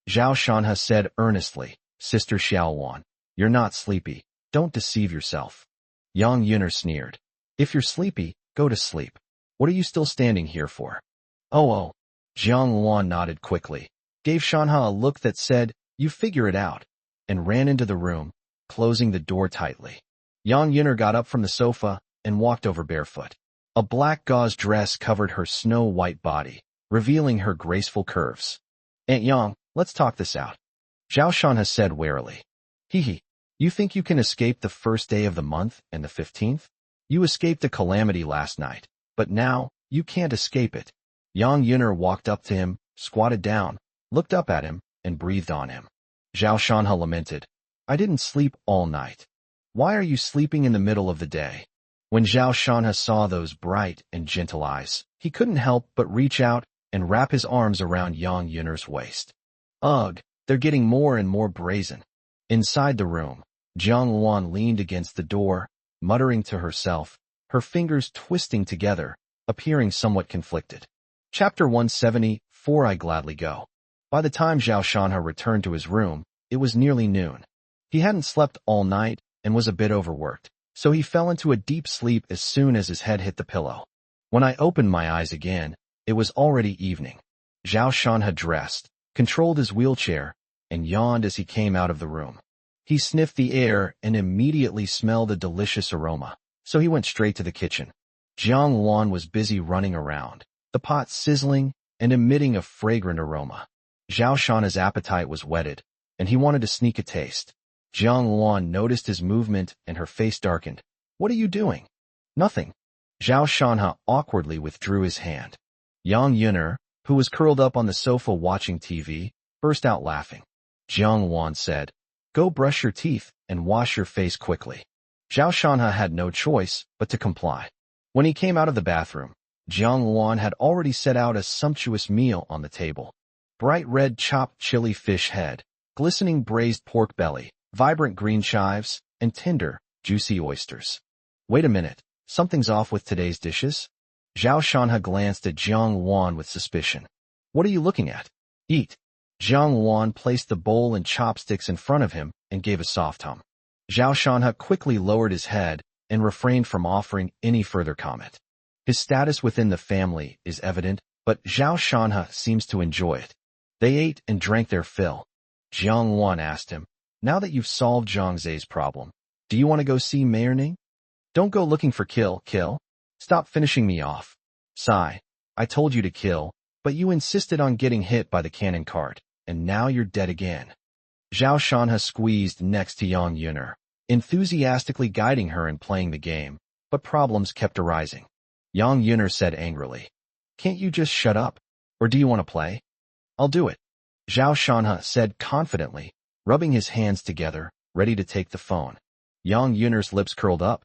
Zhao Shanhe said earnestly, "Sister Xiao Wan, you're not sleepy. Don't deceive yourself." Yang Yuner sneered. "If you're sleepy, go to sleep. What are you still standing here for?" Oh. Jiang Wan nodded quickly, gave Shanhe a look that said, "You figure it out," and ran into the room, closing the door tightly. Yang Yuner got up from the sofa and walked over barefoot. A black gauze dress covered her snow-white body, revealing her graceful curves. "Aunt Yang, let's talk this out," Zhao Shanhe said warily. "Hee. You think you can escape the first day of the month and the 15th? You escaped a calamity last night, but now, you can't escape it." Yang Yuner walked up to him, squatted down, looked up at him, and breathed on him. Zhao Shanhe lamented, "I didn't sleep all night. Why are you sleeping in the middle of the day?" When Zhao Shanhe saw those bright and gentle eyes, he couldn't help but reach out and wrap his arms around Yang Yuner's waist. Ugh, they're getting more and more brazen. Inside the room, Jiang Wan leaned against the door, muttering to herself, her fingers twisting together, appearing somewhat conflicted. Chapter 174, I gladly go. By the time Zhao Shanhe returned to his room, it was nearly noon. He hadn't slept all night and was a bit overworked, so he fell into a deep sleep as soon as his head hit the pillow. When I opened my eyes again, it was already evening. Zhao Shanhe dressed, controlled his wheelchair, and yawned as he came out of the room. He sniffed the air and immediately smelled a delicious aroma, so he went straight to the kitchen. Jiang Wan was busy running around, the pot sizzling and emitting a fragrant aroma. Zhao Shanhe's appetite was whetted, and he wanted to sneak a taste. Jiang Wan noticed his movement and her face darkened. "What are you doing?" "Nothing." Zhao Shanhe awkwardly withdrew his hand. Yang Yuner, who was curled up on the sofa watching TV, burst out laughing. Jiang Wan said, "Go brush your teeth and wash your face quickly." Zhao Shanhe had no choice but to comply. When he came out of the bathroom, Jiang Luan had already set out a sumptuous meal on the table. Bright red chopped chili fish head, glistening braised pork belly, vibrant green chives, and tender, juicy oysters. Wait a minute, something's off with today's dishes? Zhao Shanhe glanced at Jiang Luan with suspicion. What are you looking at? Eat. Jiang Luan placed the bowl and chopsticks in front of him and gave a soft hum. Zhao Shanhe quickly lowered his head and refrained from offering any further comment. His status within the family is evident, but Zhao Shanhe seems to enjoy it. They ate and drank their fill. Jiang Luan asked him, now that you've solved Zhang Zai's problem, do you want to go see Mayor Ning? Don't go looking for kill. Stop finishing me off. Sigh. I told you to kill, but you insisted on getting hit by the cannon cart, and now you're dead again. Zhao Shanhe squeezed next to Yang Yuner, enthusiastically guiding her in playing the game, but problems kept arising. Yang Yuner said angrily, can't you just shut up? Or do you want to play? I'll do it. Zhao Shanhe said confidently, rubbing his hands together, ready to take the phone. Yang Yuner's lips curled up.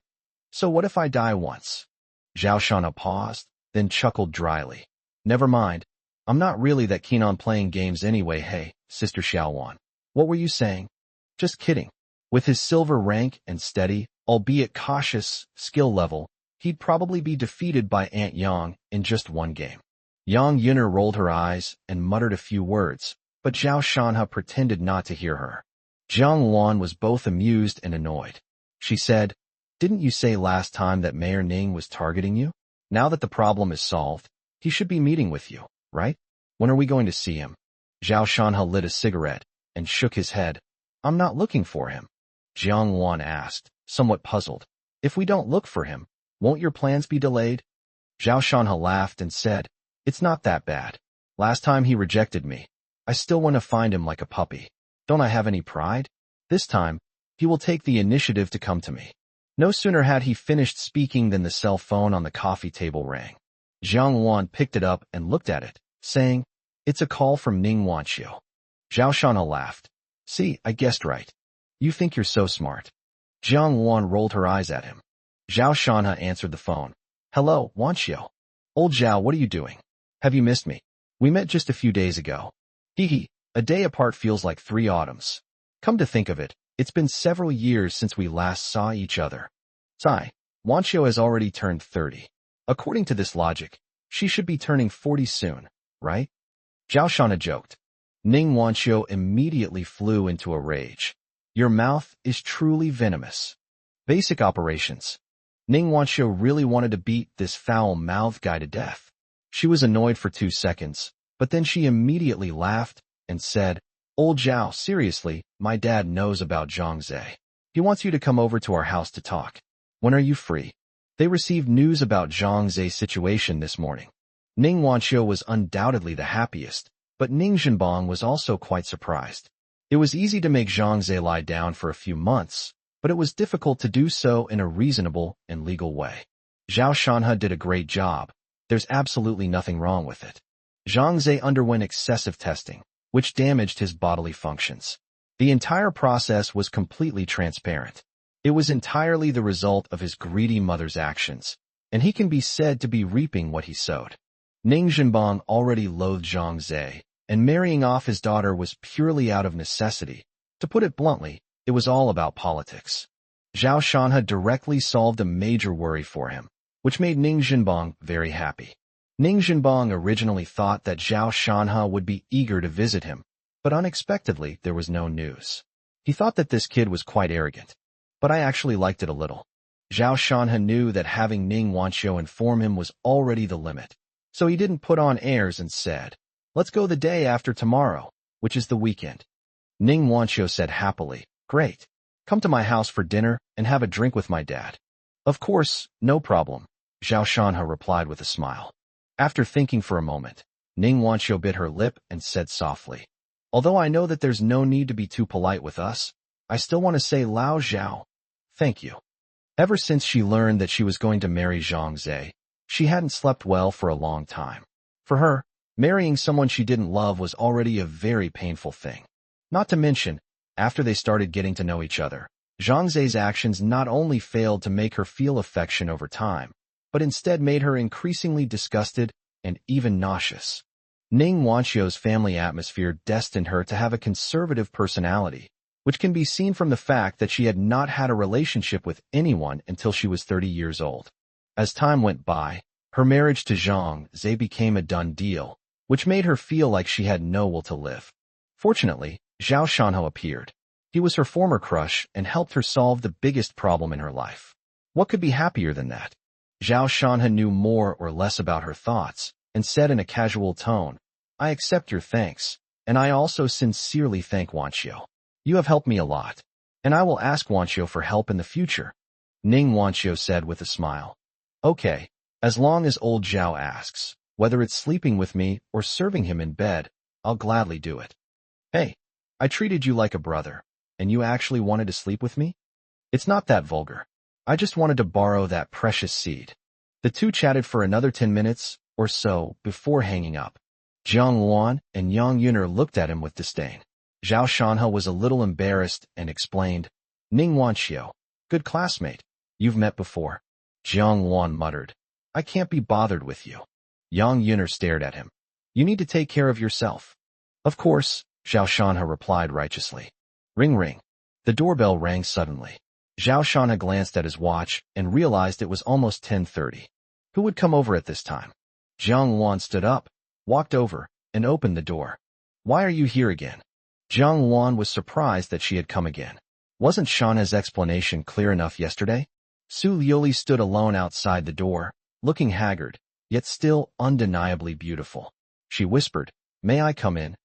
So what if I die once? Zhao Shanhe paused, then chuckled dryly. Never mind. I'm not really that keen on playing games anyway. Hey, Sister Xiaowan. What were you saying? Just kidding. With his silver rank and steady, albeit cautious, skill level, he'd probably be defeated by Aunt Yang in just one game. Yang Yuner rolled her eyes and muttered a few words, but Zhao Shanhe pretended not to hear her. Jiang Luan was both amused and annoyed. She said, didn't you say last time that Mayor Ning was targeting you? Now that the problem is solved, he should be meeting with you, right? When are we going to see him? Zhao Shanhe lit a cigarette and shook his head. I'm not looking for him. Jiang Luan asked, somewhat puzzled. If we don't look for him, won't your plans be delayed? Zhao Shanhe laughed and said, it's not that bad. Last time he rejected me. I still want to find him like a puppy. Don't I have any pride? This time, he will take the initiative to come to me. No sooner had he finished speaking than the cell phone on the coffee table rang. Jiang Luan picked it up and looked at it, saying, it's a call from Ning Wanxiu. Zhao Shanhe laughed. See, I guessed right. You think you're so smart. Jiang Luan rolled her eyes at him. Zhao Shanhe answered the phone. Hello, Wanxiu. Old Zhao, what are you doing? Have you missed me? We met just a few days ago. Hee, a day apart feels like 3 autumns. Come to think of it, it's been several years since we last saw each other. Sigh, Wanxiu has already turned 30. According to this logic, she should be turning 40 soon, right? Zhao Shanhe joked. Ning Wanxiu immediately flew into a rage. Your mouth is truly venomous. Basic operations. Ning Wanxiu really wanted to beat this foul-mouthed guy to death. She was annoyed for 2 seconds, but then she immediately laughed and said, Old Zhao, seriously, my dad knows about Zhang Zai. He wants you to come over to our house to talk. When are you free? They received news about Zhang Zai's situation this morning. Ning Wanxiu was undoubtedly the happiest, but Ning Zhenbang was also quite surprised. It was easy to make Zhang Zai lie down for a few months, but it was difficult to do so in a reasonable and legal way. Zhao Shanhe did a great job. There's absolutely nothing wrong with it. Zhang Zai underwent excessive testing, which damaged his bodily functions. The entire process was completely transparent. It was entirely the result of his greedy mother's actions, and he can be said to be reaping what he sowed. Ning Zhenbang already loathed Zhang Zai, and marrying off his daughter was purely out of necessity. To put it bluntly, it was all about politics. Zhao Shanhe directly solved a major worry for him, which made Ning Zhenbang very happy. Ning Zhenbang originally thought that Zhao Shanhe would be eager to visit him, but unexpectedly there was no news. He thought that this kid was quite arrogant, but I actually liked it a little. Zhao Shanhe knew that having Ning Wanxiu inform him was already the limit, so he didn't put on airs and said, let's go the day after tomorrow, which is the weekend. Ning Wanxiu said happily, great. Come to my house for dinner and have a drink with my dad. Of course, no problem, Zhao Shanhe replied with a smile. After thinking for a moment, Ning Wanxiu bit her lip and said softly, although I know that there's no need to be too polite with us, I still want to say Lao Zhao. Thank you. Ever since she learned that she was going to marry Zhang Zai, she hadn't slept well for a long time. For her, marrying someone she didn't love was already a very painful thing. Not to mention, after they started getting to know each other, Zhang Zai's actions not only failed to make her feel affection over time, but instead made her increasingly disgusted and even nauseous. Ning Wanxiu's family atmosphere destined her to have a conservative personality, which can be seen from the fact that she had not had a relationship with anyone until she was 30 years old. As time went by, her marriage to Zhang Zhe became a done deal, which made her feel like she had no will to live. Fortunately, Zhao Shanhe appeared. He was her former crush and helped her solve the biggest problem in her life. What could be happier than that? Zhao Shanhe knew more or less about her thoughts and said in a casual tone, "I accept your thanks, and I also sincerely thank Wanxiu. You have helped me a lot, and I will ask Wanxiu for help in the future." Ning Wanxiu said with a smile. "Okay, as long as old Zhao asks, whether it's sleeping with me or serving him in bed, I'll gladly do it." "Hey, I treated you like a brother, and you actually wanted to sleep with me? It's not that vulgar. I just wanted to borrow that precious seed." The two chatted for another 10 minutes or so before hanging up. Jiang Luan and Yang Yuner looked at him with disdain. Zhao Shanhe was a little embarrassed and explained, "Ning Wanxiu, good classmate. You've met before." Jiang Luan muttered, "I can't be bothered with you." Yang Yuner stared at him. "You need to take care of yourself." "Of course," Zhao Shanhe replied righteously. Ring ring. The doorbell rang suddenly. Zhao Shanhe glanced at his watch and realized it was almost 10:30. Who would come over at this time? Jiang Luan stood up, walked over, and opened the door. "Why are you here again?" Jiang Luan was surprised that she had come again. Wasn't Shanhe's explanation clear enough yesterday? Su Liuli stood alone outside the door, looking haggard, yet still undeniably beautiful. She whispered, "May I come in?"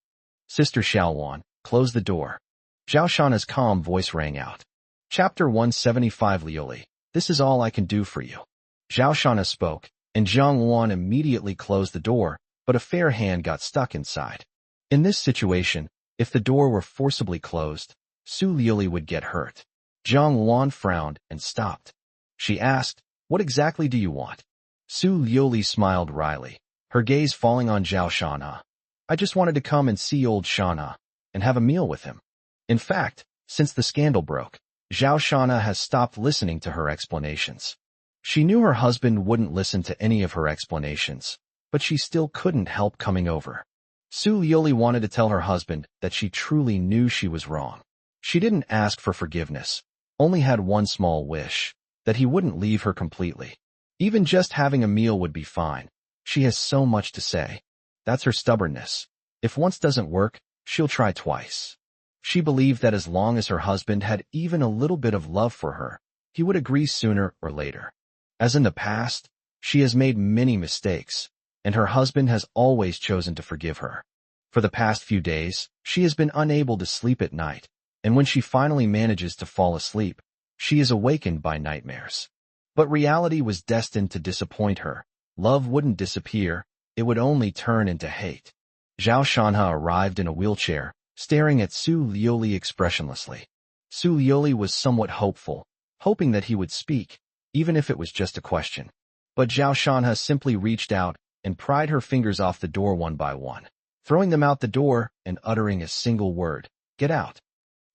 "Sister Xiaoluan, close the door." Zhao Shanhe's calm voice rang out. Chapter 175 Liuli, this is all I can do for you. Zhao Shanhe spoke, and Jiang Luan immediately closed the door, but a fair hand got stuck inside. In this situation, if the door were forcibly closed, Su Liuli would get hurt. Jiang Luan frowned and stopped. She asked, "What exactly do you want?" Su Liuli smiled wryly, her gaze falling on Zhao Shanhe. "I just wanted to come and see old Shanhe, and have a meal with him." In fact, since the scandal broke, Zhao Shanhe has stopped listening to her explanations. She knew her husband wouldn't listen to any of her explanations, but she still couldn't help coming over. Su Liuli wanted to tell her husband that she truly knew she was wrong. She didn't ask for forgiveness, only had one small wish, that he wouldn't leave her completely. Even just having a meal would be fine. She has so much to say. That's her stubbornness. If once doesn't work, she'll try twice. She believed that as long as her husband had even a little bit of love for her, he would agree sooner or later. As in the past, she has made many mistakes, and her husband has always chosen to forgive her. For the past few days, she has been unable to sleep at night, and when she finally manages to fall asleep, she is awakened by nightmares. But reality was destined to disappoint her. Love wouldn't disappear, it would only turn into hate. Zhao Shanhe arrived in a wheelchair, staring at Su Liuli expressionlessly. Su Liuli was somewhat hopeful, hoping that he would speak, even if it was just a question. But Zhao Shanhe simply reached out and pried her fingers off the door one by one, throwing them out the door and uttering a single word, "Get out."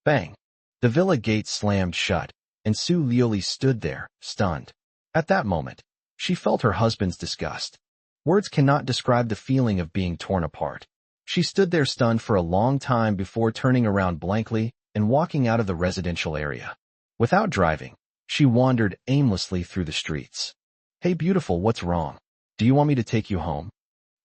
Bang! The villa gate slammed shut, and Su Liuli stood there, stunned. At that moment, she felt her husband's disgust. Words cannot describe the feeling of being torn apart. She stood there stunned for a long time before turning around blankly and walking out of the residential area. Without driving, she wandered aimlessly through the streets. "Hey beautiful, what's wrong? Do you want me to take you home?"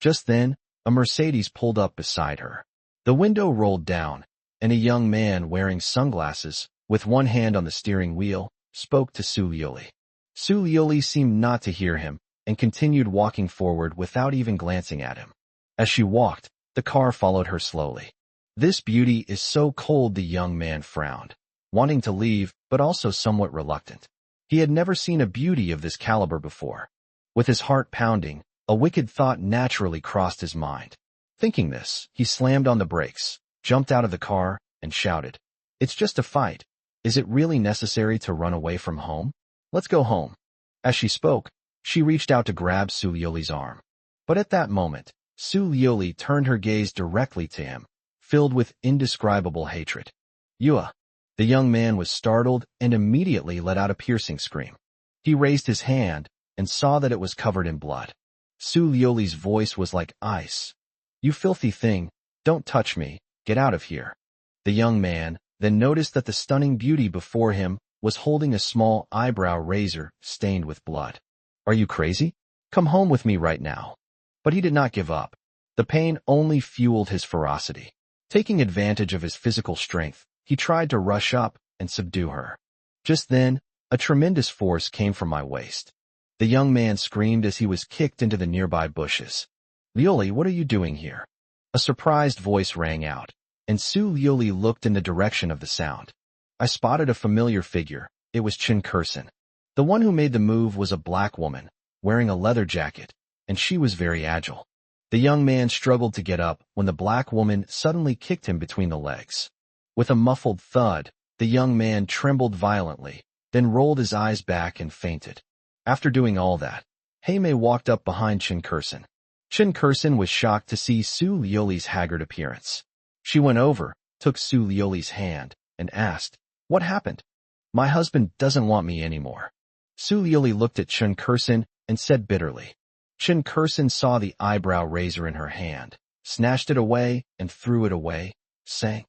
Just then, a Mercedes pulled up beside her. The window rolled down, and a young man wearing sunglasses, with one hand on the steering wheel, spoke to Su Liuli. Su Liuli seemed not to hear him, and continued walking forward without even glancing at him. As she walked, the car followed her slowly. "This beauty is so cold," the young man frowned, wanting to leave, but also somewhat reluctant. He had never seen a beauty of this caliber before. With his heart pounding, a wicked thought naturally crossed his mind. Thinking this, he slammed on the brakes, jumped out of the car, and shouted, "It's just a fight. Is it really necessary to run away from home? Let's go home." As she spoke, she reached out to grab Su Liuli's arm. But at that moment, Su Liuli turned her gaze directly to him, filled with indescribable hatred. "Yua!" The young man was startled and immediately let out a piercing scream. He raised his hand, and saw that it was covered in blood. Su Liuli's voice was like ice. "You filthy thing, don't touch me, get out of here." The young man then noticed that the stunning beauty before him was holding a small eyebrow razor stained with blood. "Are you crazy? Come home with me right now." But he did not give up. The pain only fueled his ferocity. Taking advantage of his physical strength, he tried to rush up and subdue her. Just then, a tremendous force came from my waist. The young man screamed as he was kicked into the nearby bushes. "Liuli, what are you doing here?" A surprised voice rang out, and Su Liuli looked in the direction of the sound. I spotted a familiar figure. It was Chin Kursen. The one who made the move was a black woman, wearing a leather jacket, and she was very agile. The young man struggled to get up when the black woman suddenly kicked him between the legs. With a muffled thud, the young man trembled violently, then rolled his eyes back and fainted. After doing all that, Heimei walked up behind Chin Kursen. Chin Kursen was shocked to see Su Liuli's haggard appearance. She went over, took Su Liuli's hand, and asked, "What happened?" "My husband doesn't want me anymore." Su Liuli looked at Chin Kursen and said bitterly. Chin Kursen saw the eyebrow razor in her hand, snatched it away, and threw it away, saying,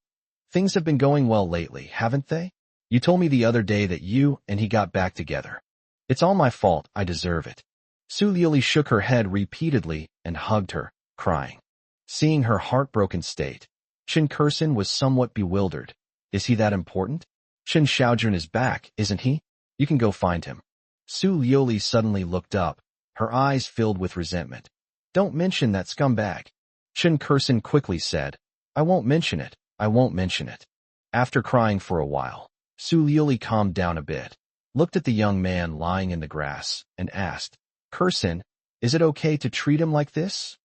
"Things have been going well lately, haven't they? You told me the other day that you and he got back together. It's all my fault, I deserve it." Su Liuli shook her head repeatedly and hugged her, crying. Seeing her heartbroken state, Chin Kursen was somewhat bewildered. "Is he that important? Chin Xiaojun is back, isn't he? You can go find him." Su Liuli suddenly looked up, her eyes filled with resentment. "Don't mention that scumbag." Chin Kursen quickly said, "I won't mention it, I won't mention it." After crying for a while, Su Liuli calmed down a bit, looked at the young man lying in the grass, and asked, "Kursen, is it okay to treat him like this?"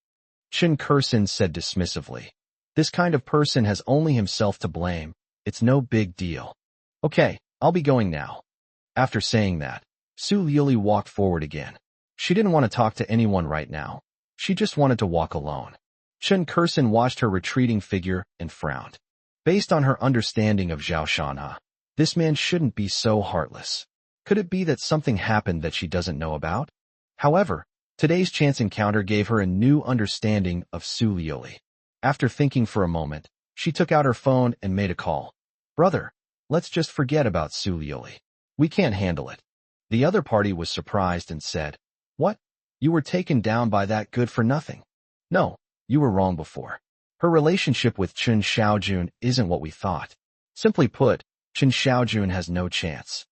Chin Kursen said dismissively, "This kind of person has only himself to blame. It's no big deal. Okay, I'll be going now." After saying that, Su Liuli walked forward again. She didn't want to talk to anyone right now. She just wanted to walk alone. Chin Kursen watched her retreating figure and frowned. Based on her understanding of Zhao Shanha, this man shouldn't be so heartless. Could it be that something happened that she doesn't know about? However, today's chance encounter gave her a new understanding of Su Liuli. After thinking for a moment, she took out her phone and made a call. "Brother, let's just forget about Su Liuli. We can't handle it." The other party was surprised and said, "What? You were taken down by that good-for-nothing?" "No, you were wrong before. Her relationship with Chin Xiaojun isn't what we thought. Simply put, Chin Xiaojun has no chance."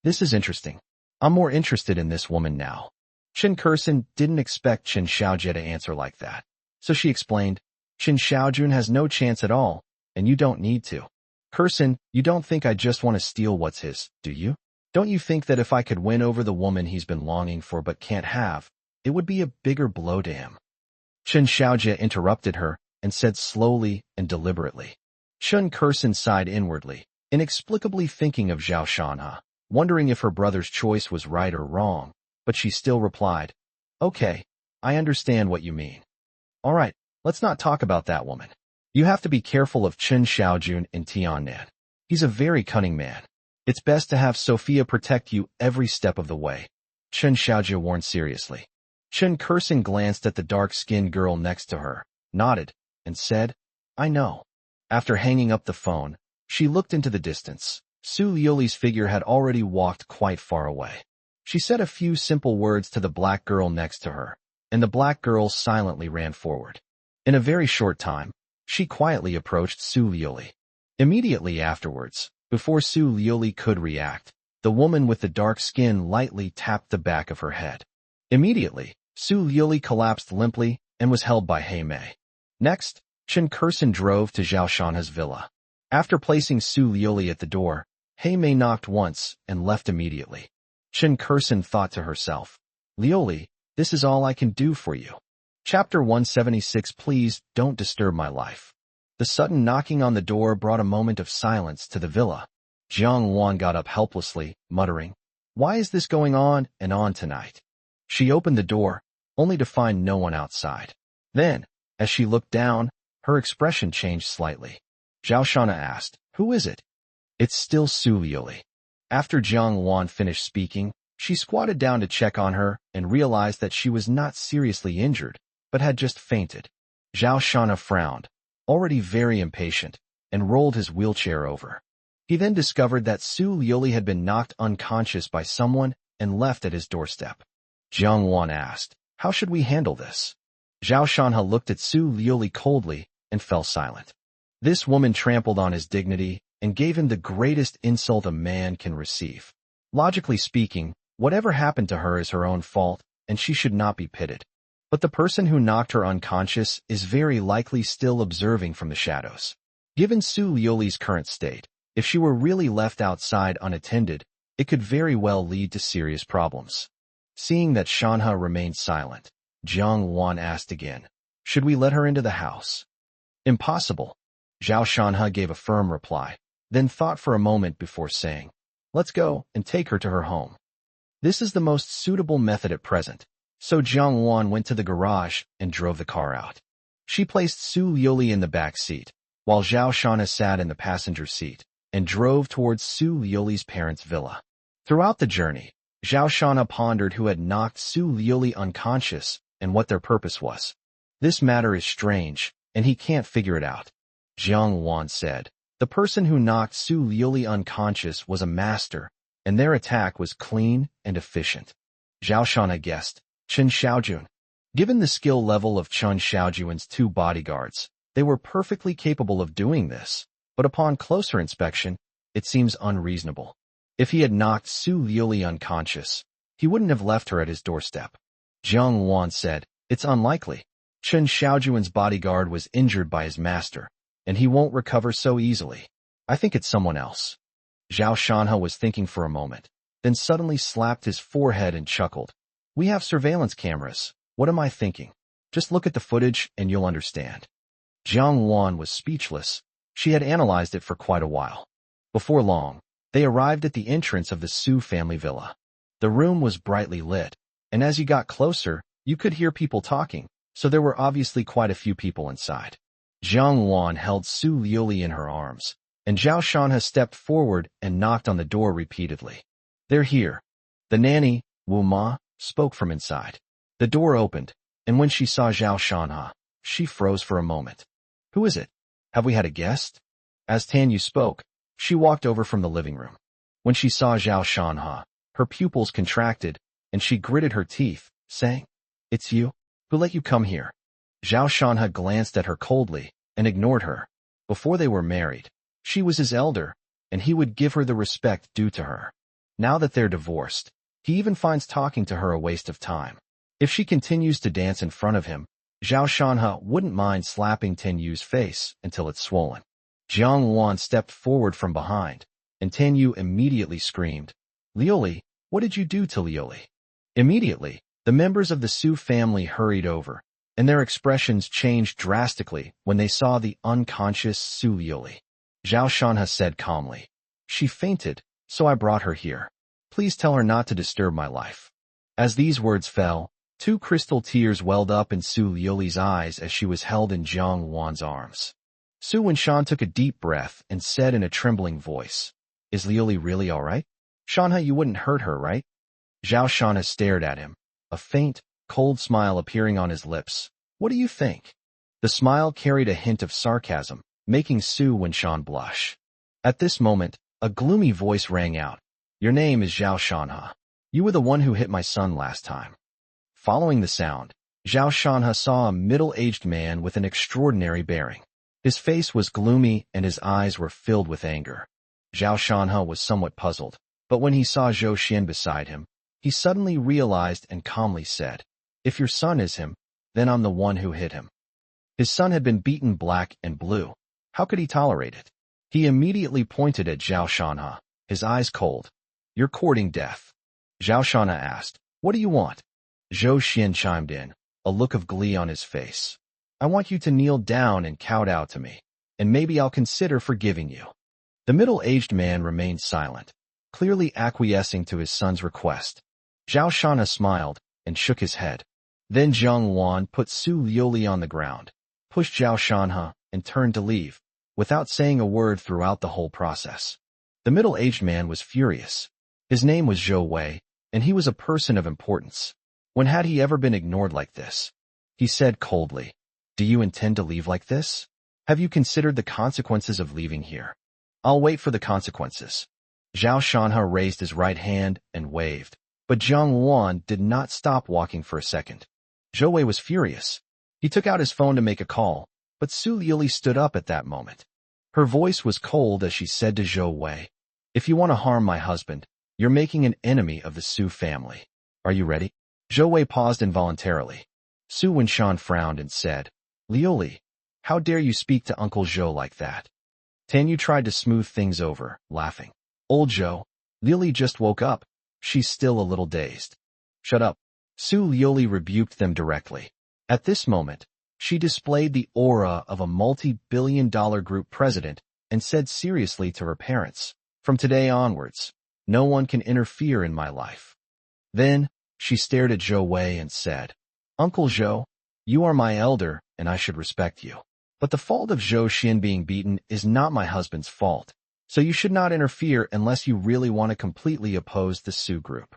"This is interesting. I'm more interested in this woman now." Chin Kursen didn't expect Chin Xiaojie to answer like that, so she explained, "Chin Xiaojun has no chance at all, and you don't need to. Kursen, you don't think I just want to steal what's his, do you? Don't you think that if I could win over the woman he's been longing for but can't have, it would be a bigger blow to him?" Chin Xiaojie interrupted her and said slowly and deliberately. Chin Kursen sighed inwardly, inexplicably thinking of Zhao Shanha, wondering if her brother's choice was right or wrong, but she still replied, "Okay, I understand what you mean. All right, let's not talk about that woman. You have to be careful of Chin Xiaojun in Tiannan. He's a very cunning man. It's best to have Sophia protect you every step of the way," Chin Xiaojie warned seriously. Chin Kursen glanced at the dark-skinned girl next to her, nodded, and said, "I know." After hanging up the phone, she looked into the distance. Su Liuli's figure had already walked quite far away. She said a few simple words to the black girl next to her, and the black girl silently ran forward. In a very short time, she quietly approached Su Liuli. Immediately afterwards, before Su Liuli could react, the woman with the dark skin lightly tapped the back of her head. Immediately, Su Liuli collapsed limply and was held by Heimei. Next, Chin Kursen drove to Zhao Shanha's villa. After placing Su Liuli at the door, Heimei knocked once and left immediately. Chin Kursen thought to herself, "Liuli, this is all I can do for you." Chapter 176. Please don't disturb my life. The sudden knocking on the door brought a moment of silence to the villa. Jiang Wan got up helplessly, muttering, "Why is this going on and on tonight?" She opened the door, only to find no one outside. Then, as she looked down, her expression changed slightly. Zhao Shanha asked, "Who is it?" "It's still Su Liuli." After Jiang Wan finished speaking, She squatted down to check on her and realized that she was not seriously injured, but had just fainted. Zhao Shana frowned, already very impatient, and rolled his wheelchair over. He then discovered that Su Liuli had been knocked unconscious by someone and left at his doorstep. Jiang Wan asked, "How should we handle this?" Zhao Shanha looked at Su Liuli coldly and fell silent. This woman trampled on his dignity and gave him the greatest insult a man can receive. Logically speaking, whatever happened to her is her own fault, and she should not be pitied. But the person who knocked her unconscious is very likely still observing from the shadows. Given Su Liuli's current state, if she were really left outside unattended, it could very well lead to serious problems. Seeing that Shanha remained silent, Jiang Wan asked again, "Should we let her into the house?" "Impossible." Zhao Shanha gave a firm reply, then thought for a moment before saying, "Let's go and take her to her home. This is the most suitable method at present." So Jiang Wan went to the garage and drove the car out. She placed Su Liuli in the back seat, while Zhao Shanha sat in the passenger seat, and drove towards Su Liuli's parents' villa. Throughout the journey, Zhao Shanha pondered who had knocked Su Liuli unconscious and what their purpose was. "This matter is strange, and he can't figure it out." Jiang Wan said, "The person who knocked Su Liuli unconscious was a master, and their attack was clean and efficient." Zhao Shanha guessed, Chen Xiaojun. Given the skill level of Chen Xiaojun's two bodyguards, they were perfectly capable of doing this, but upon closer inspection, it seems unreasonable. If he had knocked Su Liuli unconscious, he wouldn't have left her at his doorstep. Jiang Wan said, "It's unlikely. Chen Xiaojun's bodyguard was injured by his master, and he won't recover so easily. I think it's someone else." Zhao Shanha was thinking for a moment, then suddenly slapped his forehead and chuckled. "We have surveillance cameras. What am I thinking? Just look at the footage and you'll understand." Jiang Wan was speechless. She had analyzed it for quite a while. Before long, they arrived at the entrance of the Su family villa. The room was brightly lit, and as you got closer, you could hear people talking, so there were obviously quite a few people inside. Jiang Wan held Su Liuli in her arms, and Zhao Shanha stepped forward and knocked on the door repeatedly. "They're here." The nanny, Wu Ma, spoke from inside. The door opened, and when she saw Zhao Shanha, she froze for a moment. "Who is it? Have we had a guest?" As Tan Yu spoke, she walked over from the living room. When she saw Zhao Shanha, her pupils contracted, and she gritted her teeth, saying, "It's you? Who let you come here?" Zhao Shanha glanced at her coldly and ignored her. Before they were married, she was his elder, and he would give her the respect due to her. Now that they're divorced, he even finds talking to her a waste of time. If she continues to dance in front of him, Zhao Shanha wouldn't mind slapping Tan Yu's face until it's swollen. Jiang Wan stepped forward from behind, and Tan Yu immediately screamed, "Liuli, what did you do to Liuli?" Immediately, the members of the Su family hurried over, and their expressions changed drastically when they saw the unconscious Su Liuli. Zhao Shanha said calmly, "She fainted, so I brought her here. Please tell her not to disturb my life." As these words fell, two crystal tears welled up in Su Liuli's eyes as she was held in Jiang Wan's arms. Su Wenshan took a deep breath and said in a trembling voice, "Is Liuli really all right? Shanha, you wouldn't hurt her, right?" Zhao Shanha stared at him, a faint, cold smile appearing on his lips. "What do you think?" The smile carried a hint of sarcasm, making Su Wenshan blush. At this moment, a gloomy voice rang out, "Your name is Zhao Shanha. You were the one who hit my son last time." Following the sound, Zhao Shanha saw a middle-aged man with an extraordinary bearing. His face was gloomy and his eyes were filled with anger. Zhao Shanha was somewhat puzzled, but when he saw Zhou Xian beside him, he suddenly realized and calmly said, "If your son is him, then I'm the one who hit him." His son had been beaten black and blue. How could he tolerate it? He immediately pointed at Zhao Shanha, his eyes cold. "You're courting death." Zhao Shanha asked, "What do you want?" Zhou Xian chimed in, a look of glee on his face. "I want you to kneel down and kowtow to me, and maybe I'll consider forgiving you." The middle-aged man remained silent, clearly acquiescing to his son's request. Zhao Shanha smiled and shook his head. Then Jiang Wan put Su Liuli on the ground, pushed Zhao Shanha, and turned to leave, without saying a word throughout the whole process. The middle-aged man was furious. His name was Zhou Wei, and he was a person of importance. When had he ever been ignored like this? He said coldly, "Do you intend to leave like this? Have you considered the consequences of leaving here?" "I'll wait for the consequences." Zhao Shanha raised his right hand and waved, but Jiang Wan did not stop walking for a second. Zhou Wei was furious. He took out his phone to make a call, but Su Yuli stood up at that moment. Her voice was cold as she said to Zhou Wei, "If you want to harm my husband, you're making an enemy of the Su family. Are you ready?" Zhou Wei paused involuntarily. Su Wenshan frowned and said, "Liuli, how dare you speak to Uncle Zhou like that?" Tan Yu tried to smooth things over, laughing. "Old Zhou, Liuli just woke up. She's still a little dazed." "Shut up." Su Liuli rebuked them directly. At this moment, she displayed the aura of a multi-billion-dollar group president and said seriously to her parents, "From today onwards, no one can interfere in my life." Then, she stared at Zhou Wei and said, "Uncle Zhou, you are my elder and I should respect you. But the fault of Zhou Xin being beaten is not my husband's fault, so you should not interfere unless you really want to completely oppose the Su group."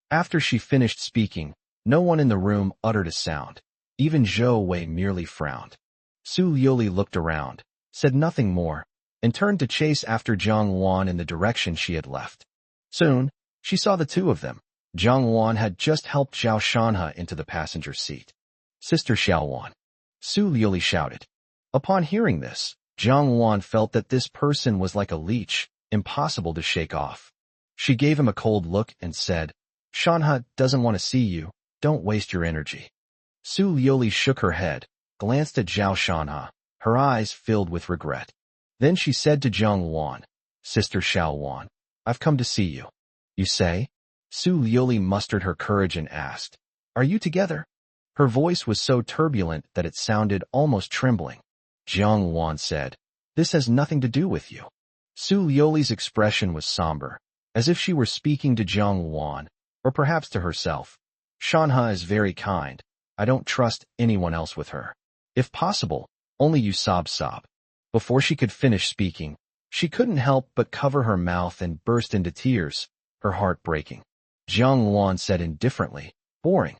After she finished speaking, no one in the room uttered a sound. Even Zhou Wei merely frowned. Su Liuli looked around, said nothing more, and turned to chase after Jiang Wan in the direction she had left. Soon, she saw the two of them. Jiang Wan had just helped Zhao Shanha into the passenger seat. "Sister Xiao Wan," Su Liuli shouted. Upon hearing this, Jiang Wan felt that this person was like a leech, impossible to shake off. She gave him a cold look and said, "Shanha doesn't want to see you. Don't waste your energy." Su Liuli shook her head, glanced at Zhao Shanha, her eyes filled with regret. Then she said to Jiang Wan, "Sister Xiao Wan, I've come to see you." "You say?" Su Liuli mustered her courage and asked, "Are you together?" Her voice was so turbulent that it sounded almost trembling. Jiang Wan said, "This has nothing to do with you." Su Liuli's expression was somber, as if she were speaking to Jiang Wan, or perhaps to herself. "Shanha is very kind. I don't trust anyone else with her. If possible, only you sob. Before she could finish speaking, she couldn't help but cover her mouth and burst into tears, her heart breaking. Jiang Wan said indifferently, "Boring.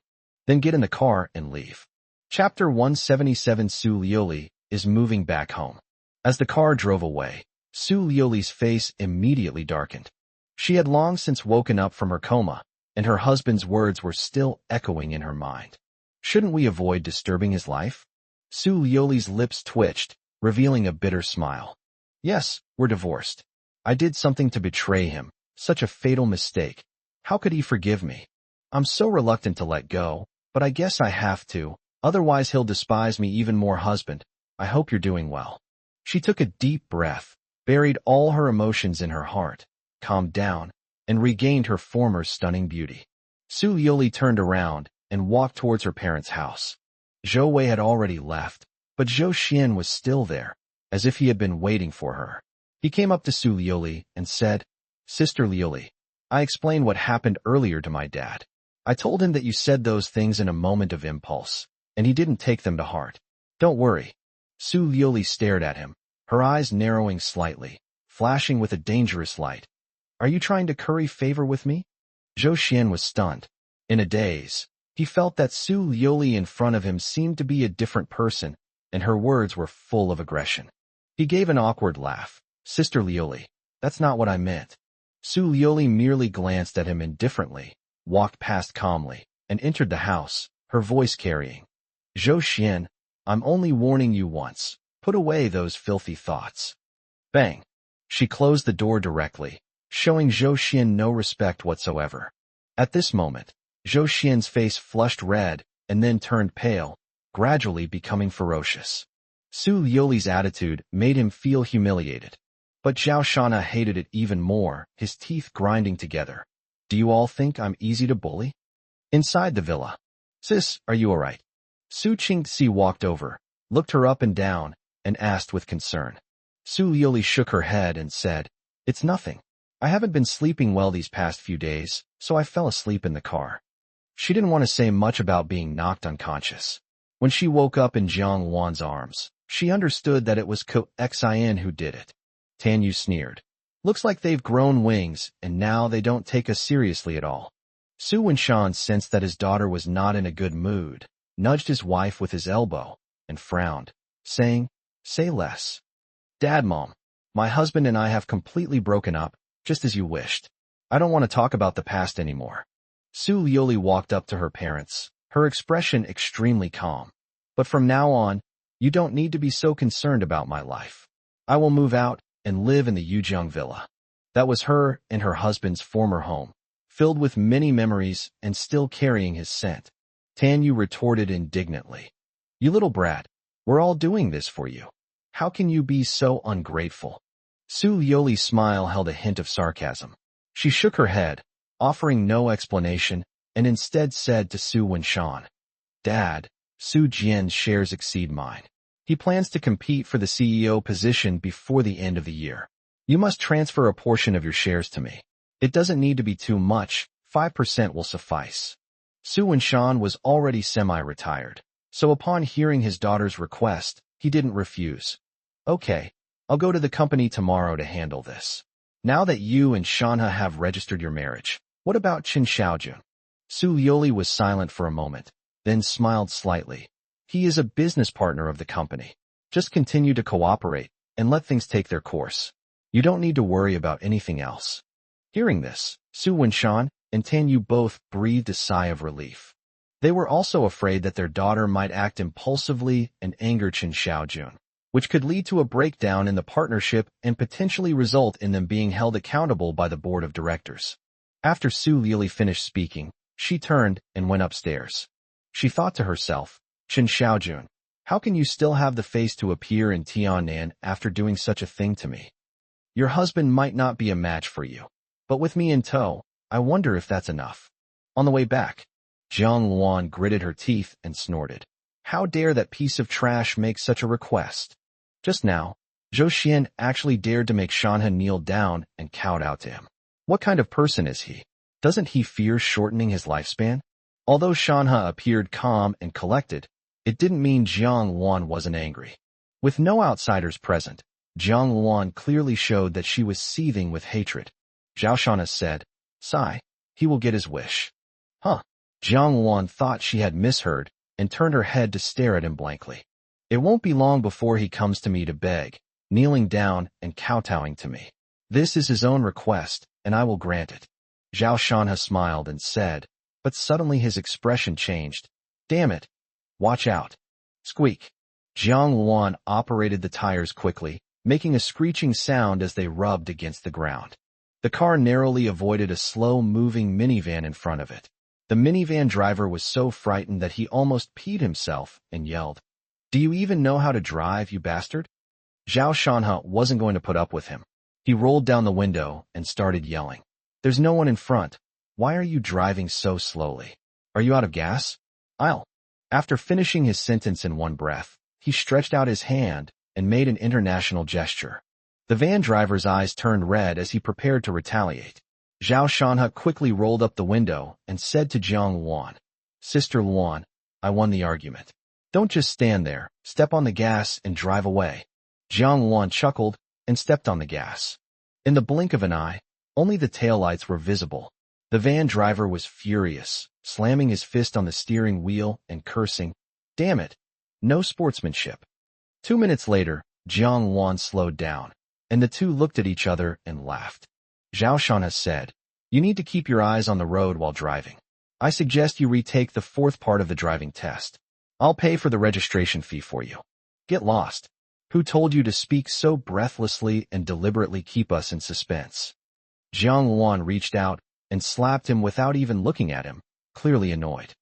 Then get in the car and leave." Chapter 177. Su Liuli is moving back home. As the car drove away, Su Liuli's face immediately darkened. She had long since woken up from her coma, and her husband's words were still echoing in her mind. Shouldn't we avoid disturbing his life? Su Liuli's lips twitched, revealing a bitter smile. "Yes, we're divorced. I did something to betray him, such a fatal mistake. How could he forgive me? I'm so reluctant to let go, but I guess I have to, otherwise he'll despise me even more. Husband, I hope you're doing well." She took a deep breath, buried all her emotions in her heart, calmed down, and regained her former stunning beauty. Su Liuli turned around and walked towards her parents' house. Zhou Wei had already left, but Zhou Xian was still there, as if he had been waiting for her. He came up to Su Liuli and said, "Sister Liuli, I explained what happened earlier to my dad. I told him that you said those things in a moment of impulse, and he didn't take them to heart. Don't worry." Su Liuli stared at him, her eyes narrowing slightly, flashing with a dangerous light. "Are you trying to curry favor with me?" Zhou Xian was stunned. In a daze, he felt that Su Liuli in front of him seemed to be a different person, and her words were full of aggression. He gave an awkward laugh. "Sister Liuli, that's not what I meant." Su Liuli merely glanced at him indifferently, walked past calmly, and entered the house, her voice carrying, "Zhou Xian, I'm only warning you once. Put away those filthy thoughts." Bang! She closed the door directly, showing Zhou Xian no respect whatsoever. At this moment, Zhou Xian's face flushed red and then turned pale, gradually becoming ferocious. Su Liuli's attitude made him feel humiliated. But Zhao Shanha hated it even more, his teeth grinding together. "Do you all think I'm easy to bully?" Inside the villa. "Sis, are you all right?" Su Qingxi walked over, looked her up and down, and asked with concern. Su Liuli shook her head and said, "It's nothing. I haven't been sleeping well these past few days, so I fell asleep in the car." She didn't want to say much about being knocked unconscious. When she woke up in Jiang Wan's arms, she understood that it was Ko Xin who did it. Tan Yu sneered. "Looks like they've grown wings, and now they don't take us seriously at all." Su Wenshan sensed that his daughter was not in a good mood, nudged his wife with his elbow, and frowned, saying, "Say less." "Dad, Mom, my husband and I have completely broken up, just as you wished. I don't want to talk about the past anymore." Su Lioli walked up to her parents, her expression extremely calm. "But from now on, you don't need to be so concerned about my life. I will move out and live in the Yujiang villa." That was her and her husband's former home, filled with many memories and still carrying his scent. Tan Yu retorted indignantly, "You little brat, we're all doing this for you. How can you be so ungrateful?" Su Lioli's smile held a hint of sarcasm. She shook her head, offering no explanation, and instead said to Su Wenshan, "Dad, Su Jian's shares exceed mine. He plans to compete for the CEO position before the end of the year. You must transfer a portion of your shares to me. It doesn't need to be too much, 5% will suffice." Su Wenshan was already semi-retired, so upon hearing his daughter's request, he didn't refuse. "Okay, I'll go to the company tomorrow to handle this. Now that you and Shanha have registered your marriage, what about Qin Xiaojun?" Su Lioli was silent for a moment, then smiled slightly. "He is a business partner of the company. Just continue to cooperate and let things take their course. You don't need to worry about anything else." Hearing this, Su Wenshan and Tan Yu both breathed a sigh of relief. They were also afraid that their daughter might act impulsively and anger Qin Xiaojun, which could lead to a breakdown in the partnership and potentially result in them being held accountable by the board of directors. After Su Lioli finished speaking, she turned and went upstairs. She thought to herself, "Qin Xiaojun, how can you still have the face to appear in Tiannan after doing such a thing to me? Your husband might not be a match for you, but with me in tow, I wonder if that's enough." On the way back, Jiang Luan gritted her teeth and snorted. How dare that piece of trash make such a request? Just now, Zhou Xian actually dared to make Shanha kneel down and kowed out to him. What kind of person is he? Doesn't he fear shortening his lifespan? Although Shanha appeared calm and collected, it didn't mean Jiang Luan wasn't angry. With no outsiders present, Jiang Luan clearly showed that she was seething with hatred. Zhao Shanha said, "Sigh, he will get his wish." Huh. Jiang Luan thought she had misheard and turned her head to stare at him blankly. "It won't be long before he comes to me to beg, kneeling down and kowtowing to me. This is his own request, and I will grant it." Zhao Shanha smiled and said, but suddenly his expression changed. "Damn it. Watch out." Squeak. Jiang Luan operated the tires quickly, making a screeching sound as they rubbed against the ground. The car narrowly avoided a slow-moving minivan in front of it. The minivan driver was so frightened that he almost peed himself and yelled, "Do you even know how to drive, you bastard?" Zhao Shanha wasn't going to put up with him. He rolled down the window and started yelling, "There's no one in front. Why are you driving so slowly? Are you out of gas? I'll..." After finishing his sentence in one breath, he stretched out his hand and made an international gesture. The van driver's eyes turned red as he prepared to retaliate. Zhao Shanha quickly rolled up the window and said to Jiang Luan, "Sister Luan, I won the argument. Don't just stand there, step on the gas and drive away." Jiang Luan chuckled and stepped on the gas. In the blink of an eye, only the taillights were visible. The van driver was furious, slamming his fist on the steering wheel and cursing, "Damn it, no sportsmanship." 2 minutes later, Jiang Luan slowed down, and the two looked at each other and laughed. Zhao Shanha said, "You need to keep your eyes on the road while driving. I suggest you retake the 4th part of the driving test. I'll pay for the registration fee for you. Get lost. Who told you to speak so breathlessly and deliberately keep us in suspense?" Jiang Luan reached out and slapped him without even looking at him, clearly annoyed.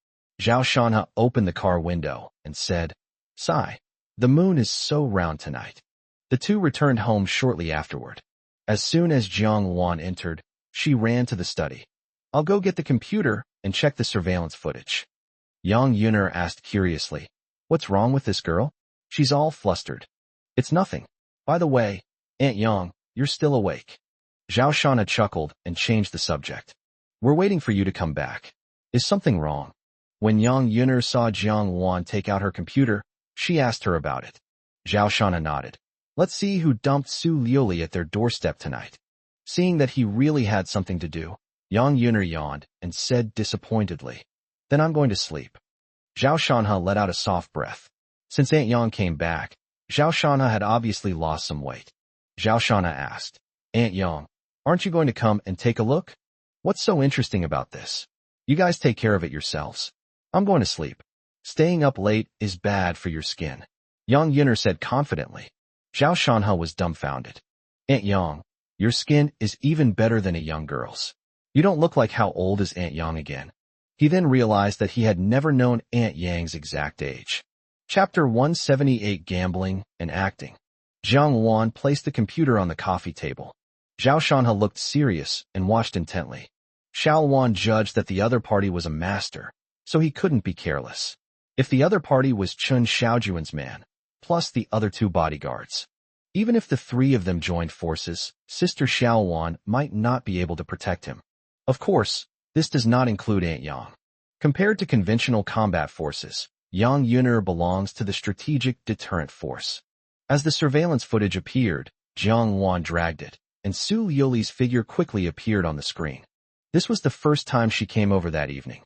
Zhao Shanha opened the car window and said, "Sigh, the moon is so round tonight." The two returned home shortly afterward. As soon as Jiang Luan entered, she ran to the study. "I'll go get the computer and check the surveillance footage." Yang Yuner asked curiously, "What's wrong with this girl? She's all flustered." "It's nothing. By the way, Aunt Yang, you're still awake." Zhao Shanha chuckled and changed the subject. "We're waiting for you to come back. Is something wrong?" When Yang Yuner saw Jiang Luan take out her computer, she asked her about it. Zhao Shanha nodded. "Let's see who dumped Su Lioli at their doorstep tonight." Seeing that he really had something to do, Yang Yuner yawned and said disappointedly, "Then I'm going to sleep." Zhao Shanhe let out a soft breath. Since Aunt Yang came back, Zhao Shanhe had obviously lost some weight. Zhao Shanhe asked, "Aunt Yang, aren't you going to come and take a look? What's so interesting about this? You guys take care of it yourselves. I'm going to sleep. Staying up late is bad for your skin," Yang Yuner said confidently. Zhao Shanhe was dumbfounded. "Aunt Yang, your skin is even better than a young girl's. You don't look like how old is Aunt Yang again." He then realized that he had never known Aunt Yang's exact age. Chapter 178 Gambling and Acting. Jiang Wan placed the computer on the coffee table. Zhao Shanhe looked serious and watched intently. Xiao Wan judged that the other party was a master, so he couldn't be careless. If the other party was Chun Xiaojuan's man, plus the other two bodyguards. Even if the three of them joined forces, Sister Xiao Wan might not be able to protect him. Of course, this does not include Aunt Yang. Compared to conventional combat forces, Yang Yuner belongs to the strategic deterrent force. As the surveillance footage appeared, Jiang Wan dragged it, and Su Liuli's figure quickly appeared on the screen. This was the first time she came over that evening.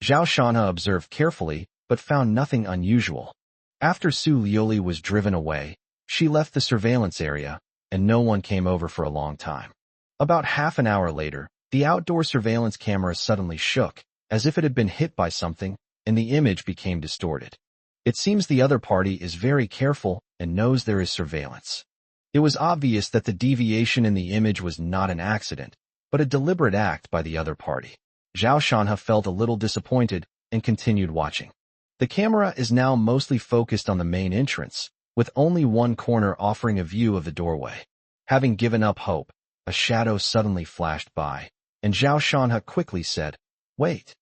Zhao Shanhe observed carefully, but found nothing unusual. After Su Liuli was driven away, she left the surveillance area, and no one came over for a long time. About half an hour later, the outdoor surveillance camera suddenly shook, as if it had been hit by something, and the image became distorted. It seems the other party is very careful and knows there is surveillance. It was obvious that the deviation in the image was not an accident, but a deliberate act by the other party. Zhao Shanhe felt a little disappointed and continued watching. The camera is now mostly focused on the main entrance, with only one corner offering a view of the doorway. Having given up hope, a shadow suddenly flashed by, and Zhao Shanhe quickly said, "Wait."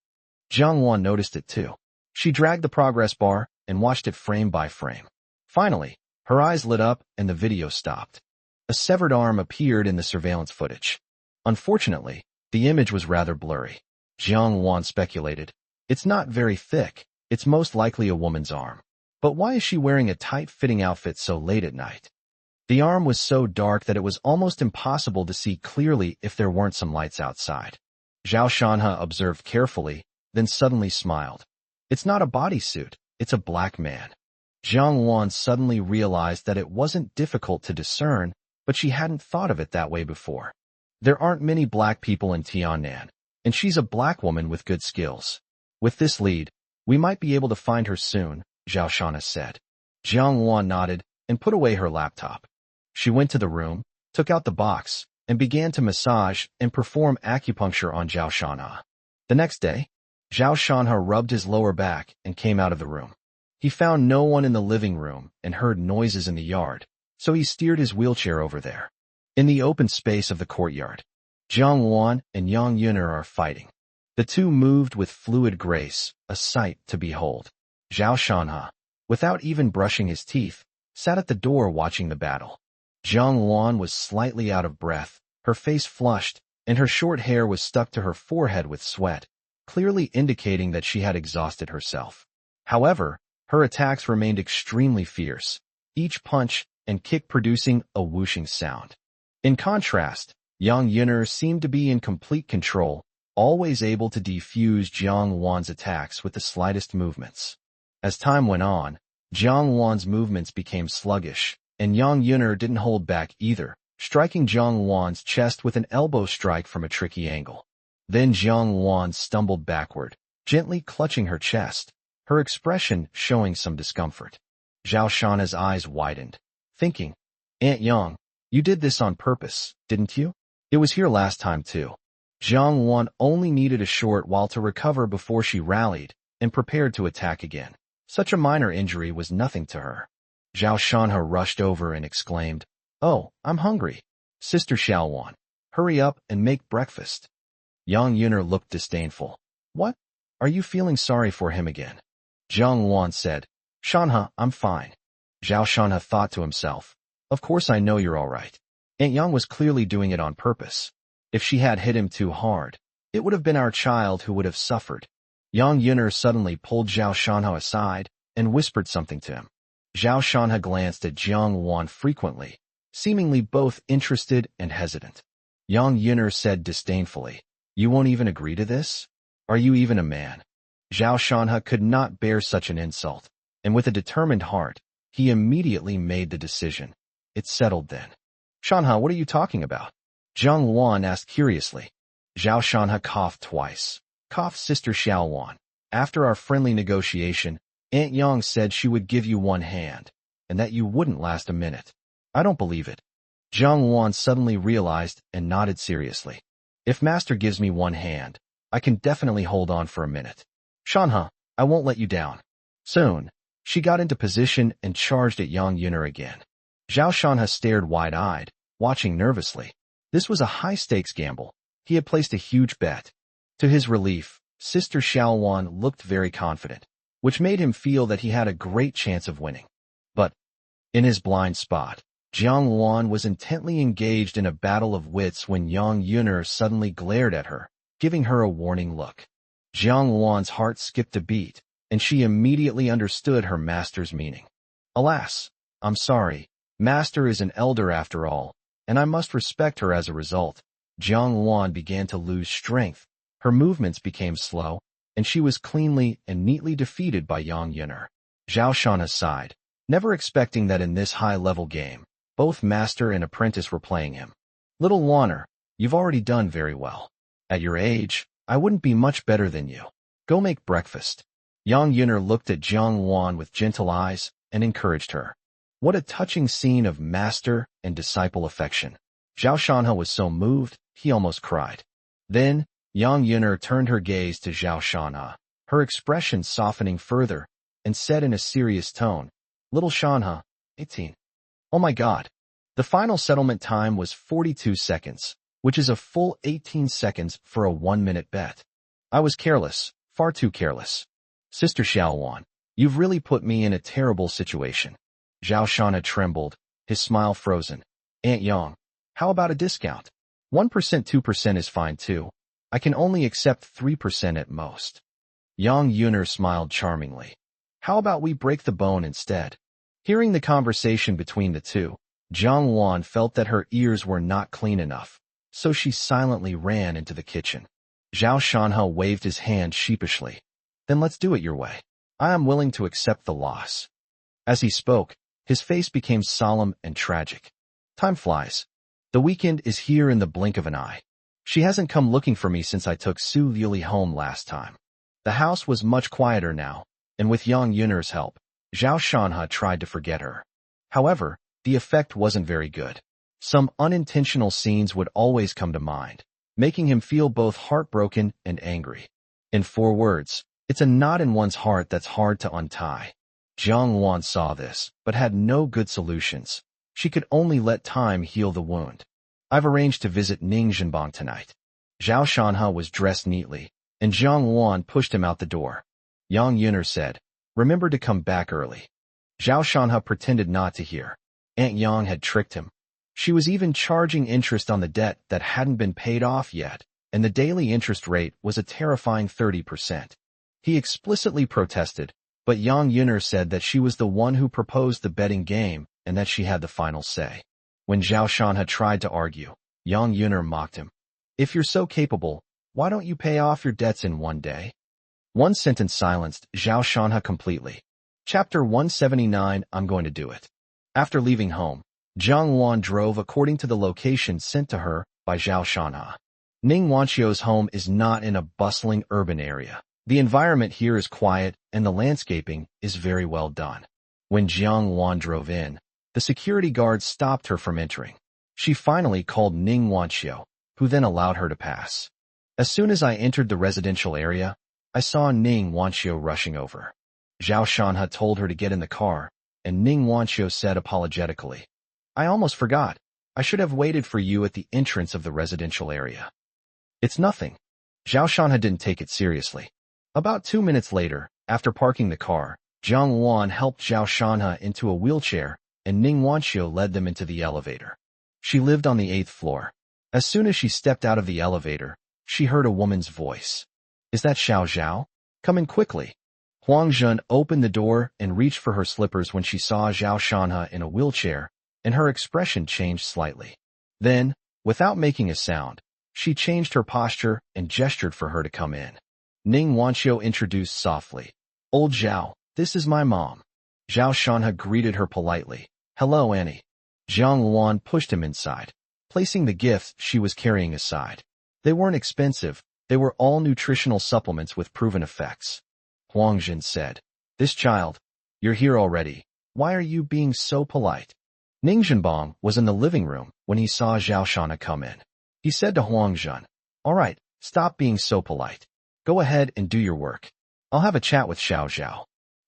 Jiang Wan noticed it too. She dragged the progress bar and watched it frame by frame. Finally, her eyes lit up and the video stopped. A severed arm appeared in the surveillance footage. Unfortunately, the image was rather blurry. Jiang Wan speculated, "It's not very thick. It's most likely a woman's arm. But why is she wearing a tight-fitting outfit so late at night?" The arm was so dark that it was almost impossible to see clearly if there weren't some lights outside. Zhao Shanhe observed carefully, then suddenly smiled. "It's not a bodysuit, it's a black man." Jiang Wan suddenly realized that it wasn't difficult to discern, but she hadn't thought of it that way before. There aren't many black people in Tiannan, and she's a black woman with good skills. With this lead, we might be able to find her soon, Zhao Shanhe said. Jiang Wan nodded and put away her laptop. She went to the room, took out the box, and began to massage and perform acupuncture on Zhao Shanhe. The next day, Zhao Shanhe rubbed his lower back and came out of the room. He found no one in the living room and heard noises in the yard, so he steered his wheelchair over there. In the open space of the courtyard, Jiang Wan and Yang Yuner are fighting. The two moved with fluid grace, a sight to behold. Zhao Shanhe, without even brushing his teeth, sat at the door watching the battle. Jiang Wan was slightly out of breath, her face flushed, and her short hair was stuck to her forehead with sweat, clearly indicating that she had exhausted herself. However, her attacks remained extremely fierce, each punch and kick producing a whooshing sound. In contrast, Yang Yuner seemed to be in complete control, always able to defuse Jiang Wan's attacks with the slightest movements. As time went on, Jiang Wan's movements became sluggish, and Yang Yuner didn't hold back either, striking Jiang Wan's chest with an elbow strike from a tricky angle. Then Jiang Wan stumbled backward, gently clutching her chest, her expression showing some discomfort. Zhao Shanhe's eyes widened, thinking, "Aunt Yang, you did this on purpose, didn't you? It was here last time too." Jiang Wan only needed a short while to recover before she rallied and prepared to attack again. Such a minor injury was nothing to her. Zhao Shanhe rushed over and exclaimed, "Oh, I'm hungry. Sister Xiao Wan, hurry up and make breakfast." Yang Yuner looked disdainful. "What? Are you feeling sorry for him again?" Jiang Wan said, "Shanhe, I'm fine." Zhao Shanhe thought to himself, "Of course I know you're all right." Aunt Yang was clearly doing it on purpose. If she had hit him too hard, it would have been our child who would have suffered. Yang Yuner suddenly pulled Zhao Shanhe aside and whispered something to him. Zhao Shanhe glanced at Jiang Wan frequently, seemingly both interested and hesitant. Yang Yuner said disdainfully, You won't even agree to this? Are you even a man? Zhao Shanhe could not bear such an insult, and with a determined heart, he immediately made the decision. It's settled then. Shanhe, what are you talking about? Zhang Wan asked curiously. Zhao Shanhe coughed twice. Coughed Sister Xiao Wan. After our friendly negotiation, Aunt Yang said she would give you one hand, and that you wouldn't last a minute. I don't believe it. Zhang Wan suddenly realized and nodded seriously. If Master gives me one hand, I can definitely hold on for a minute. Shanhe, I won't let you down. Soon, she got into position and charged at Yang Yuner again. Zhao Shanhe stared wide-eyed, watching nervously. This was a high-stakes gamble. He had placed a huge bet. To his relief, Sister Xiao Wan looked very confident, which made him feel that he had a great chance of winning. But, in his blind spot, Jiang Wan was intently engaged in a battle of wits when Yang Yuner suddenly glared at her, giving her a warning look. Jiang Wan's heart skipped a beat, and she immediately understood her master's meaning. Alas, I'm sorry, Master is an elder after all, and I must respect her as a result. Jiang Wan began to lose strength, her movements became slow, and she was cleanly and neatly defeated by Yang Yuner. Zhao Shanhe sighed, never expecting that in this high-level game, both master and apprentice were playing him. Little Wanner, you've already done very well. At your age, I wouldn't be much better than you. Go make breakfast. Yang Yuner looked at Jiang Wan with gentle eyes and encouraged her. What a touching scene of master and disciple affection. Zhao Shanhe was so moved, he almost cried. Then, Yang Yuner turned her gaze to Zhao Shanhe, her expression softening further, and said in a serious tone, Little Shanhe, 18. Oh my God. The final settlement time was 42 seconds, which is a full 18 seconds for a 1-minute bet. I was careless, far too careless. Sister Xiao Wan, you've really put me in a terrible situation. Zhao Shanhe trembled, his smile frozen. Aunt Yang, how about a discount? 1%, 2% is fine too. I can only accept 3% at most. Yang Yuner smiled charmingly. How about we break the bone instead? Hearing the conversation between the two, Jiang Wan felt that her ears were not clean enough, so she silently ran into the kitchen. Zhao Shanhe waved his hand sheepishly. Then let's do it your way. I am willing to accept the loss. As he spoke, his face became solemn and tragic. Time flies. The weekend is here in the blink of an eye. She hasn't come looking for me since I took Su Yuli home last time. The house was much quieter now, and with Yang Yuner's help, Zhao Shanhe tried to forget her. However, the effect wasn't very good. Some unintentional scenes would always come to mind, making him feel both heartbroken and angry. In 4 words, it's a knot in one's heart that's hard to untie. Jiang Wan saw this, but had no good solutions. She could only let time heal the wound. I've arranged to visit Ning Zhenbang tonight. Zhao Shanhe was dressed neatly, and Jiang Wan pushed him out the door. Yang Yuner said, Remember to come back early. Zhao Shanhe pretended not to hear. Aunt Yang had tricked him. She was even charging interest on the debt that hadn't been paid off yet, and the daily interest rate was a terrifying 30%. He explicitly protested, but Yang Yuner said that she was the one who proposed the betting game and that she had the final say. When Zhao Shanhe tried to argue, Yang Yuner mocked him. If you're so capable, why don't you pay off your debts in one day? One sentence silenced Zhao Shanhe completely. Chapter 179, I'm going to do it. After leaving home, Jiang Wan drove according to the location sent to her by Zhao Shanhe. Ning Wanqiu's home is not in a bustling urban area. The environment here is quiet and the landscaping is very well done. When Jiang Wan drove in, the security guard stopped her from entering. She finally called Ning Wanqiu, who then allowed her to pass. As soon as I entered the residential area, I saw Ning Wanqiu rushing over. Zhao Shanhe told her to get in the car, and Ning Wanqiu said apologetically, I almost forgot. I should have waited for you at the entrance of the residential area. It's nothing. Zhao Shanhe didn't take it seriously. About 2 minutes later, after parking the car, Jiang Wan helped Zhao Shanhe into a wheelchair, and Ning Wanqiu led them into the elevator. She lived on the 8th floor. As soon as she stepped out of the elevator, she heard a woman's voice. Is that Xiao Zhao? Come in quickly. Huang Zhen opened the door and reached for her slippers when she saw Zhao Shanhe in a wheelchair, and her expression changed slightly. Then, without making a sound, She changed her posture and gestured for her to come in. Ning Wanqiu introduced softly. Old Zhao, this is my mom. Zhao Shanha greeted her politely. Hello, Annie. Jiang Luan pushed him inside, placing the gifts she was carrying aside. They weren't expensive. They were all nutritional supplements with proven effects. Huang Jin said, This child, you're here already. Why are you being so polite? Ning Zhenbong was in the living room when he saw Zhao Shanha come in. He said to Huang Jin, All right, stop being so polite. Go ahead and do your work. I'll have a chat with Xiao Zhao.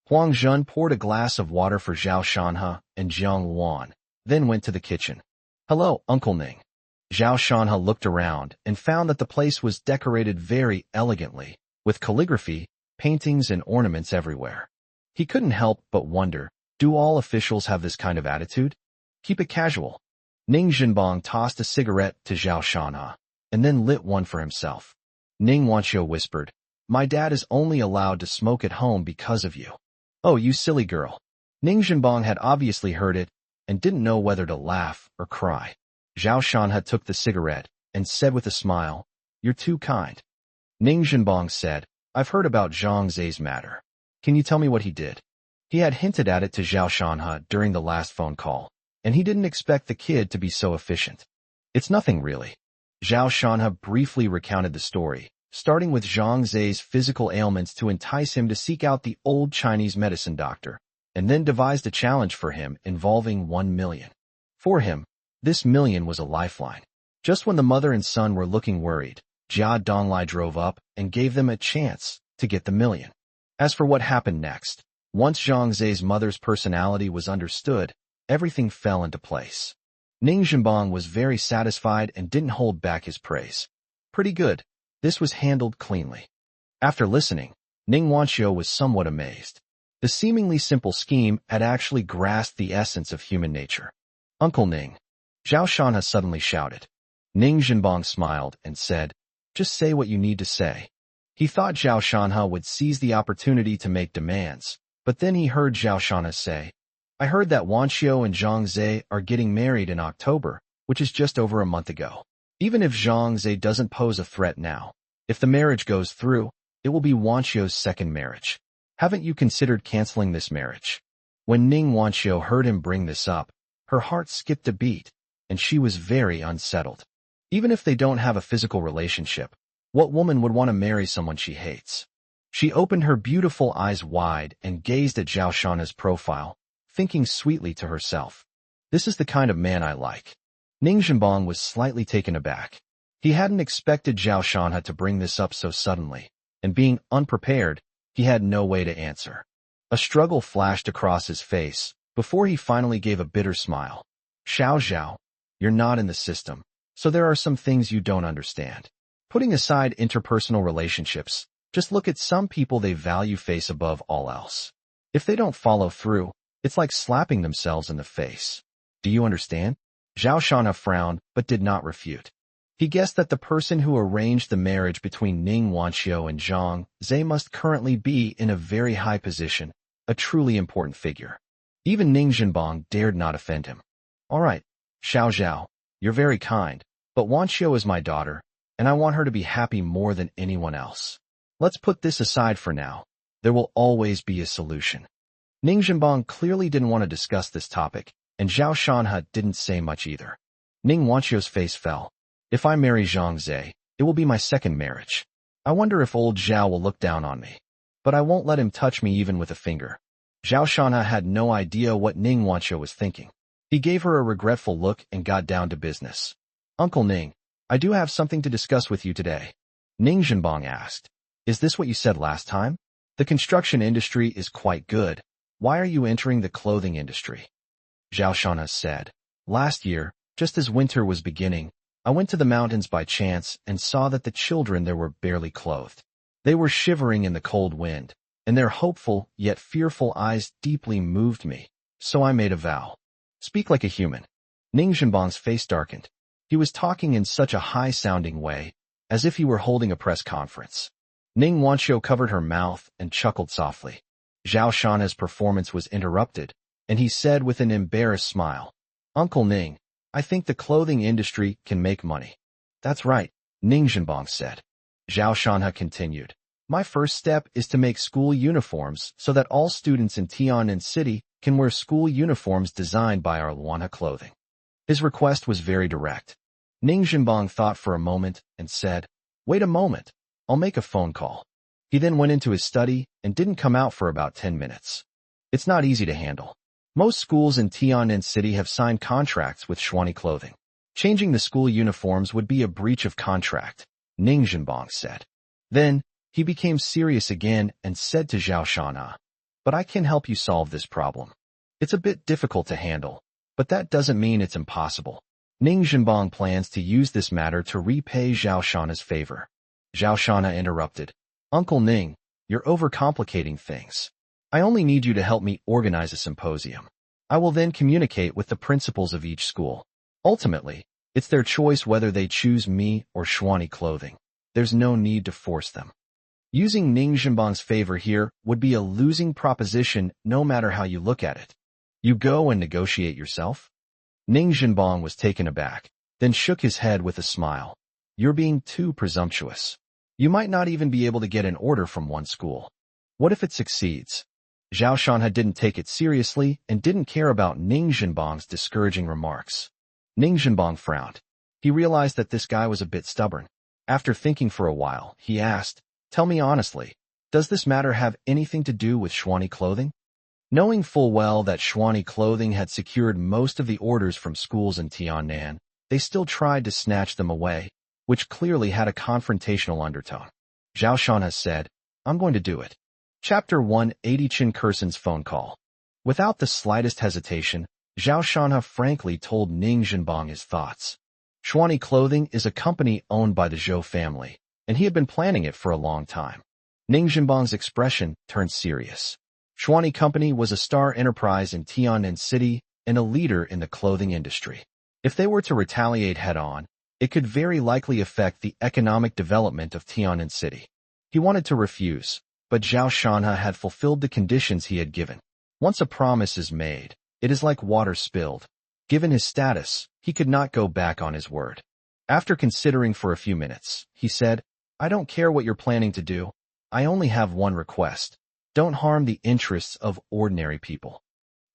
Huang Jun poured a glass of water for Zhao Shanha and Jiang Luan, then went to the kitchen. Hello, Uncle Ning. Zhao Shanha looked around and found that the place was decorated very elegantly, with calligraphy, paintings, and ornaments everywhere. He couldn't help but wonder, do all officials have this kind of attitude? Keep it casual. Ning Zhenbong tossed a cigarette to Zhao Shanha, and then lit one for himself. Ning Wanqiu whispered, My dad is only allowed to smoke at home because of you. Oh, you silly girl. Ning Zhenbong had obviously heard it and didn't know whether to laugh or cry. Zhao Shanha took the cigarette and said with a smile, You're too kind. Ning Zhenbong said, I've heard about Zhang Zai's matter. Can you tell me what he did? He had hinted at it to Zhao Shanha during the last phone call, and he didn't expect the kid to be so efficient. It's nothing really. Zhao Shanha briefly recounted the story, starting with Zhang Zai's physical ailments to entice him to seek out the old Chinese medicine doctor, and then devised a challenge for him involving 1 million. For him, this million was a lifeline. Just when the mother and son were looking worried, Jia Donglai drove up and gave them a chance to get the million. As for what happened next, once Zhang Zai's mother's personality was understood, everything fell into place. Ning Zhenbong was very satisfied and didn't hold back his praise. Pretty good. This was handled cleanly. After listening, Ning Wanqiu was somewhat amazed. The seemingly simple scheme had actually grasped the essence of human nature. Uncle Ning. Zhao Shanha suddenly shouted. Ning Zhenbong smiled and said, Just say what you need to say. He thought Zhao Shanha would seize the opportunity to make demands, but then he heard Zhao Shanha say, I heard that Wanqiu and Zhang Zai are getting married in October, which is just over a month ago. Even if Zhang Zai doesn't pose a threat now, if the marriage goes through, it will be Wanqiu's second marriage. Haven't you considered canceling this marriage? When Ning Wanqiu heard him bring this up, her heart skipped a beat, and she was very unsettled. Even if they don't have a physical relationship, what woman would want to marry someone she hates? She opened her beautiful eyes wide and gazed at Zhao Shanha's profile, thinking sweetly to herself, This is the kind of man I like. Ning Zhenbong was slightly taken aback. He hadn't expected Zhao Shanha to bring this up so suddenly, and being unprepared, he had no way to answer. A struggle flashed across his face before he finally gave a bitter smile. Xiao Zhao, you're not in the system, so there are some things you don't understand. Putting aside interpersonal relationships, just look at some people they value face above all else. If they don't follow through, it's like slapping themselves in the face. Do you understand? Zhao Shanha frowned but did not refute. He guessed that the person who arranged the marriage between Ning Wanqiu and Zhang Zai must currently be in a very high position, a truly important figure. Even Ning Zhenbong dared not offend him. All right, Xiao Zhao, you're very kind, but Wanqiu is my daughter, and I want her to be happy more than anyone else. Let's put this aside for now. There will always be a solution. Ning Zhenbong clearly didn't want to discuss this topic, and Zhao Shanha didn't say much either. Ning Wanqiu's face fell. If I marry Zhang Zai, it will be my second marriage. I wonder if old Zhao will look down on me. But I won't let him touch me even with a finger. Zhao Shanha had no idea what Ning Wanqiu was thinking. He gave her a regretful look and got down to business. Uncle Ning, I do have something to discuss with you today. Ning Zhenbong asked. Is this what you said last time? The construction industry is quite good. Why are you entering the clothing industry? Zhao Shanha said. Last year, just as winter was beginning, I went to the mountains by chance and saw that the children there were barely clothed. They were shivering in the cold wind, and their hopeful yet fearful eyes deeply moved me, so I made a vow. Speak like a human. Ning Zhenbong's face darkened. He was talking in such a high-sounding way, as if he were holding a press conference. Ning Wanqiu covered her mouth and chuckled softly. Zhao Shanha's performance was interrupted, and he said with an embarrassed smile, Uncle Ning, I think the clothing industry can make money. That's right. Ning Zhenbang said. Zhao Shanhe continued. My first step is to make school uniforms so that all students in Tianan City can wear school uniforms designed by our Manhwa clothing. His request was very direct. Ning Zhenbang thought for a moment and said, Wait a moment, I'll make a phone call. He then went into his study and didn't come out for about 10 minutes. It's not easy to handle. Most schools in Tianan City have signed contracts with Xuanyi Clothing. Changing the school uniforms would be a breach of contract, Ning Zhenbang said. Then, he became serious again and said to Zhao Shanhe, But I can help you solve this problem. It's a bit difficult to handle, but that doesn't mean it's impossible. Ning Zhenbang plans to use this matter to repay Zhao Shanhe's favor. Zhao Shanhe interrupted. Uncle Ning, you're overcomplicating things. I only need you to help me organize a symposium. I will then communicate with the principals of each school. Ultimately, it's their choice whether they choose me or Xuanyi Clothing. There's no need to force them. Using Ning Zhenbang's favor here would be a losing proposition no matter how you look at it. You go and negotiate yourself? Ning Zhenbang was taken aback, then shook his head with a smile. You're being too presumptuous. You might not even be able to get an order from one school. What if it succeeds? Zhao Shanhe didn't take it seriously and didn't care about Ning Zhenbang's discouraging remarks. Ning Zhenbang frowned. He realized that this guy was a bit stubborn. After thinking for a while, he asked, Tell me honestly, does this matter have anything to do with Xuanyi Clothing? Knowing full well that Xuanyi Clothing had secured most of the orders from schools in Tianan, they still tried to snatch them away, which clearly had a confrontational undertone. Zhao Shanhe said, I'm going to do it. Chapter 180 Chen Kursen's phone call. Without the slightest hesitation, Zhao Shanhe frankly told Ning Zhenbang his thoughts. Xuanyi Clothing is a company owned by the Zhou family, and he had been planning it for a long time. Ning Zhenbang's expression turned serious. Xuanyi Company was a star enterprise in Tianan City and a leader in the clothing industry. If they were to retaliate head-on, it could very likely affect the economic development of Tianan City. He wanted to refuse, but Zhao Shanhe had fulfilled the conditions he had given. Once a promise is made, it is like water spilled. Given his status, he could not go back on his word. After considering for a few minutes, he said, I don't care what you're planning to do. I only have one request. Don't harm the interests of ordinary people.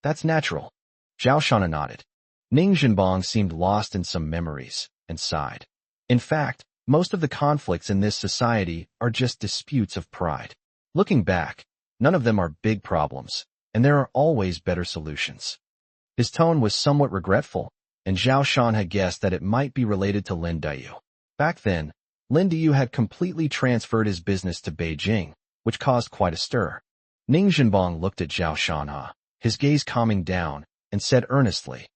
That's natural. Zhao Shanhe nodded. Ning Zhenbang seemed lost in some memories and sighed. In fact, most of the conflicts in this society are just disputes of pride. Looking back, none of them are big problems, and there are always better solutions. His tone was somewhat regretful, and Zhao Shanhe guessed that it might be related to Lin Diyu. Back then, Lin Diyu had completely transferred his business to Beijing, which caused quite a stir. Ning Zhenbang looked at Zhao Shanhe, his gaze calming down, and said earnestly,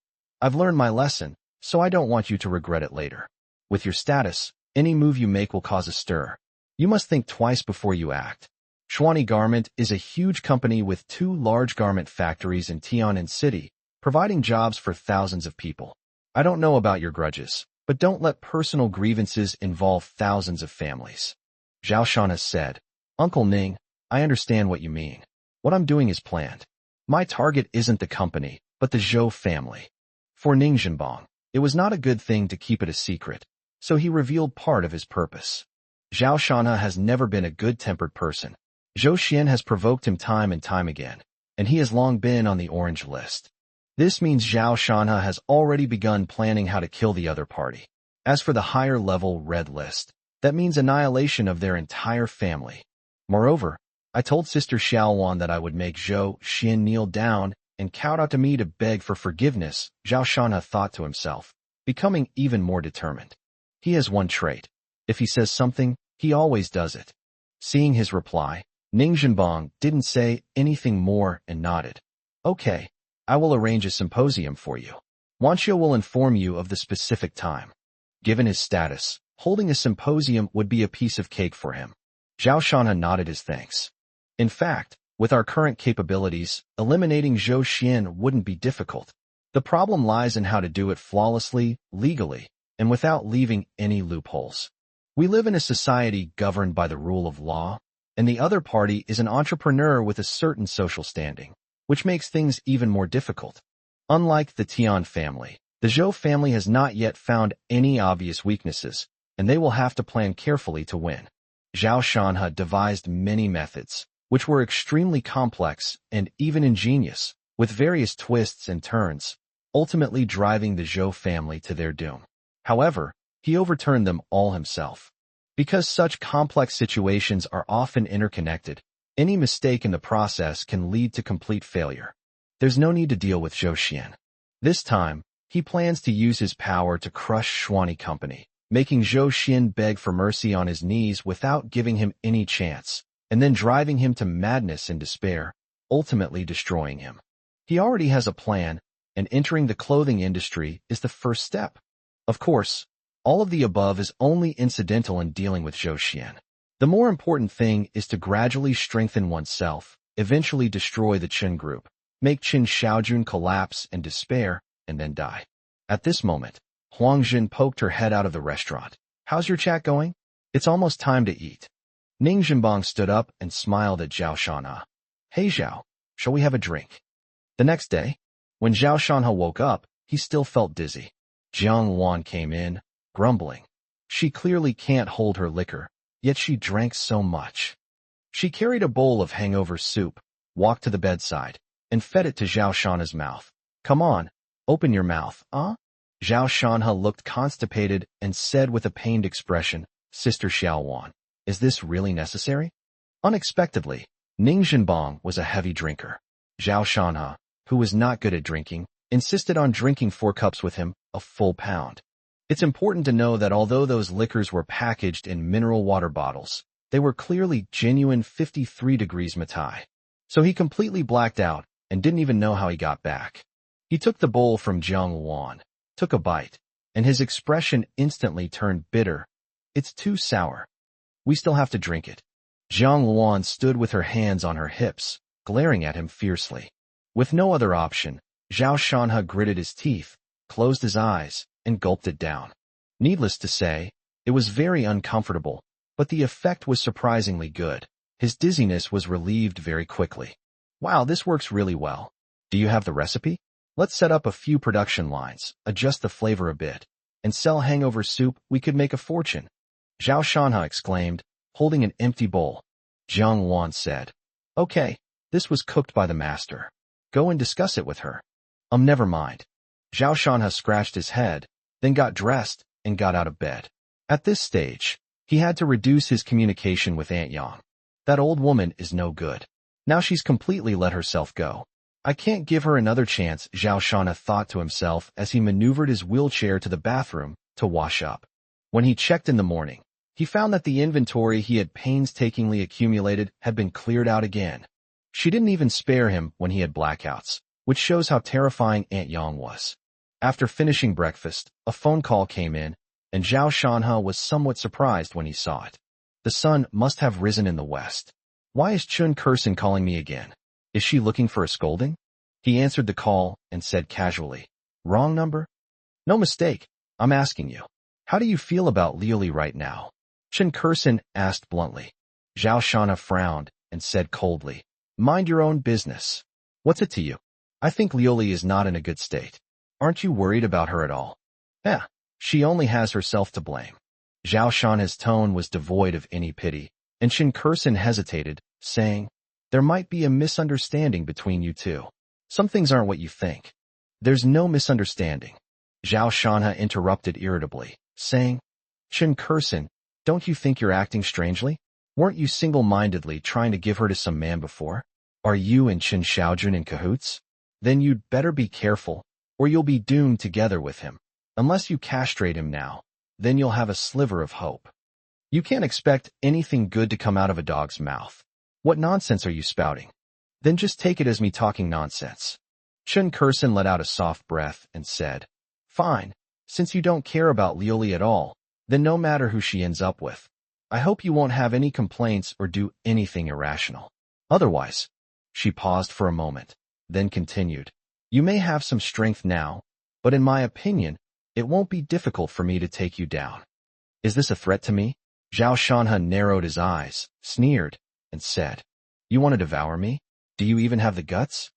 I've learned my lesson, so I don't want you to regret it later. With your status, any move you make will cause a stir. You must think twice before you act. Xuanyi Garment is a huge company with 2 large garment factories in Tianan City, providing jobs for thousands of people. I don't know about your grudges, but don't let personal grievances involve thousands of families. Zhao Shanhe said, Uncle Ning, I understand what you mean. What I'm doing is planned. My target isn't the company, but the Zhou family. For Ning Zhenbang, it was not a good thing to keep it a secret, so he revealed part of his purpose. Zhao Shanhe has never been a good-tempered person. Zhou Xian has provoked him time and time again, and he has long been on the orange list. This means Zhao Shanhe has already begun planning how to kill the other party. As for the higher-level red list, that means annihilation of their entire family. Moreover, I told Sister Xiaowan that I would make Zhou Xian kneel down and kowtow to me to beg for forgiveness, Zhao Shanhe thought to himself, becoming even more determined. He has one trait. If he says something, he always does it. Seeing his reply, Ning Zhenbang didn't say anything more and nodded. Okay, I will arrange a symposium for you. Wanxio will inform you of the specific time. Given his status, holding a symposium would be a piece of cake for him. Zhao Shanhe nodded his thanks. In fact, with our current capabilities, eliminating Zhou Xian wouldn't be difficult. The problem lies in how to do it flawlessly, legally, and without leaving any loopholes. We live in a society governed by the rule of law, and the other party is an entrepreneur with a certain social standing, which makes things even more difficult. Unlike the Tian family, the Zhou family has not yet found any obvious weaknesses, and they will have to plan carefully to win. Zhao Shanhe devised many methods, which were extremely complex and even ingenious, with various twists and turns, ultimately driving the Zhou family to their doom. However, he overturned them all himself. Because such complex situations are often interconnected, any mistake in the process can lead to complete failure. There's no need to deal with Zhou Xian. This time, he plans to use his power to crush Xuanyi Company, making Zhou Xian beg for mercy on his knees without giving him any chance, and then driving him to madness and despair, ultimately destroying him. He already has a plan, and entering the clothing industry is the first step. Of course, all of the above is only incidental in dealing with Zhou Xian. The more important thing is to gradually strengthen oneself, eventually destroy the Qin group, make Qin Xiaojun collapse in despair, and then die. At this moment, Huang Jin poked her head out of the restaurant. How's your chat going? It's almost time to eat. Ning Jinbang stood up and smiled at Zhao Shanhe. Hey Zhao, shall we have a drink? The next day, when Zhao Shanhe woke up, he still felt dizzy. Jiang Wan came in, grumbling. She clearly can't hold her liquor, yet she drank so much. She carried a bowl of hangover soup, walked to the bedside, and fed it to Zhao Shanhe's mouth. Come on, open your mouth, huh? Zhao Shanhe looked constipated and said with a pained expression, Sister Xiaowan, is this really necessary? Unexpectedly, Ning Jinbang was a heavy drinker. Zhao Shanhe, who was not good at drinking, insisted on drinking 4 cups with him, a full pound. It's important to know that although those liquors were packaged in mineral water bottles, they were clearly genuine 53 degrees Matai. So he completely blacked out and didn't even know how he got back. He took the bowl from Jiang Wan, took a bite, and his expression instantly turned bitter. It's too sour. We still have to drink it. Jiang Wan stood with her hands on her hips, glaring at him fiercely. With no other option, Zhao Shanhe gritted his teeth, closed his eyes, and gulped it down. Needless to say, it was very uncomfortable, but the effect was surprisingly good. His dizziness was relieved very quickly. Wow, this works really well. Do you have the recipe? Let's set up a few production lines, adjust the flavor a bit, and sell hangover soup. We could make a fortune. Zhao Shanhe exclaimed, holding an empty bowl. Jiang Wan said, Okay, this was cooked by the master. Go and discuss it with her. Never mind. Zhao Shanhe scratched his head, then got dressed and got out of bed. At this stage, he had to reduce his communication with Aunt Yang. That old woman is no good. Now she's completely let herself go. I can't give her another chance, Zhao Shanhe thought to himself as he maneuvered his wheelchair to the bathroom to wash up. When he checked in the morning, he found that the inventory he had painstakingly accumulated had been cleared out again. She didn't even spare him when he had blackouts, which shows how terrifying Aunt Yang was. After finishing breakfast, a phone call came in, and Zhao Shanhe was somewhat surprised when he saw it. The sun must have risen in the west. Why is Chun Kursin calling me again? Is she looking for a scolding? He answered the call and said casually, Wrong number? No mistake, I'm asking you. How do you feel about Liuli right now? Chun Kursin asked bluntly. Zhao Shanhe frowned and said coldly, Mind your own business. What's it to you? I think Liuli is not in a good state. Aren't you worried about her at all? She only has herself to blame. Zhao Shanhe's tone was devoid of any pity, and Chun Kursin hesitated, saying, There might be a misunderstanding between you two. Some things aren't what you think. There's no misunderstanding. Zhao Shanhe interrupted irritably, saying, Chun Kursin, don't you think you're acting strangely? Weren't you single-mindedly trying to give her to some man before? Are you and Qin Xiaojun in cahoots? Then you'd better be careful, or you'll be doomed together with him. Unless you castrate him now, then you'll have a sliver of hope. You can't expect anything good to come out of a dog's mouth. What nonsense are you spouting? Then just take it as me talking nonsense. Chun Kursin let out a soft breath and said, Fine, since you don't care about Liuli at all, then no matter who she ends up with, I hope you won't have any complaints or do anything irrational. Otherwise, she paused for a moment, then continued, You may have some strength now, but in my opinion, it won't be difficult for me to take you down. Is this a threat to me? Zhao Shanhe narrowed his eyes, sneered, and said, You want to devour me? Do you even have the guts?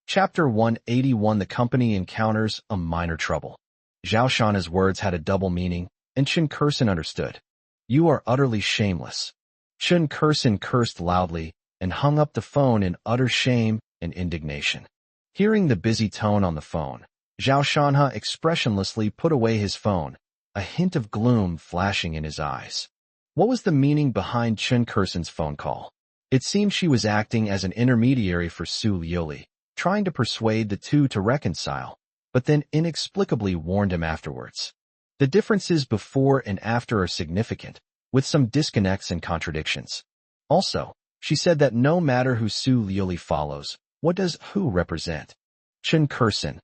Chapter 181 The company encounters a minor trouble. Zhao Shanhe's words had a double meaning, and Chen Kursin understood. You are utterly shameless. Chen Kursin cursed loudly and hung up the phone in utter shame and indignation. Hearing the busy tone on the phone, Zhao Shanha expressionlessly put away his phone, a hint of gloom flashing in his eyes. What was the meaning behind Chen Kursin's phone call? It seemed she was acting as an intermediary for Su Liuli, trying to persuade the two to reconcile, but then inexplicably warned him afterwards. The differences before and after are significant, with some disconnects and contradictions. Also, she said that no matter who Su Liuli follows, what does who represent? Chen Kursin.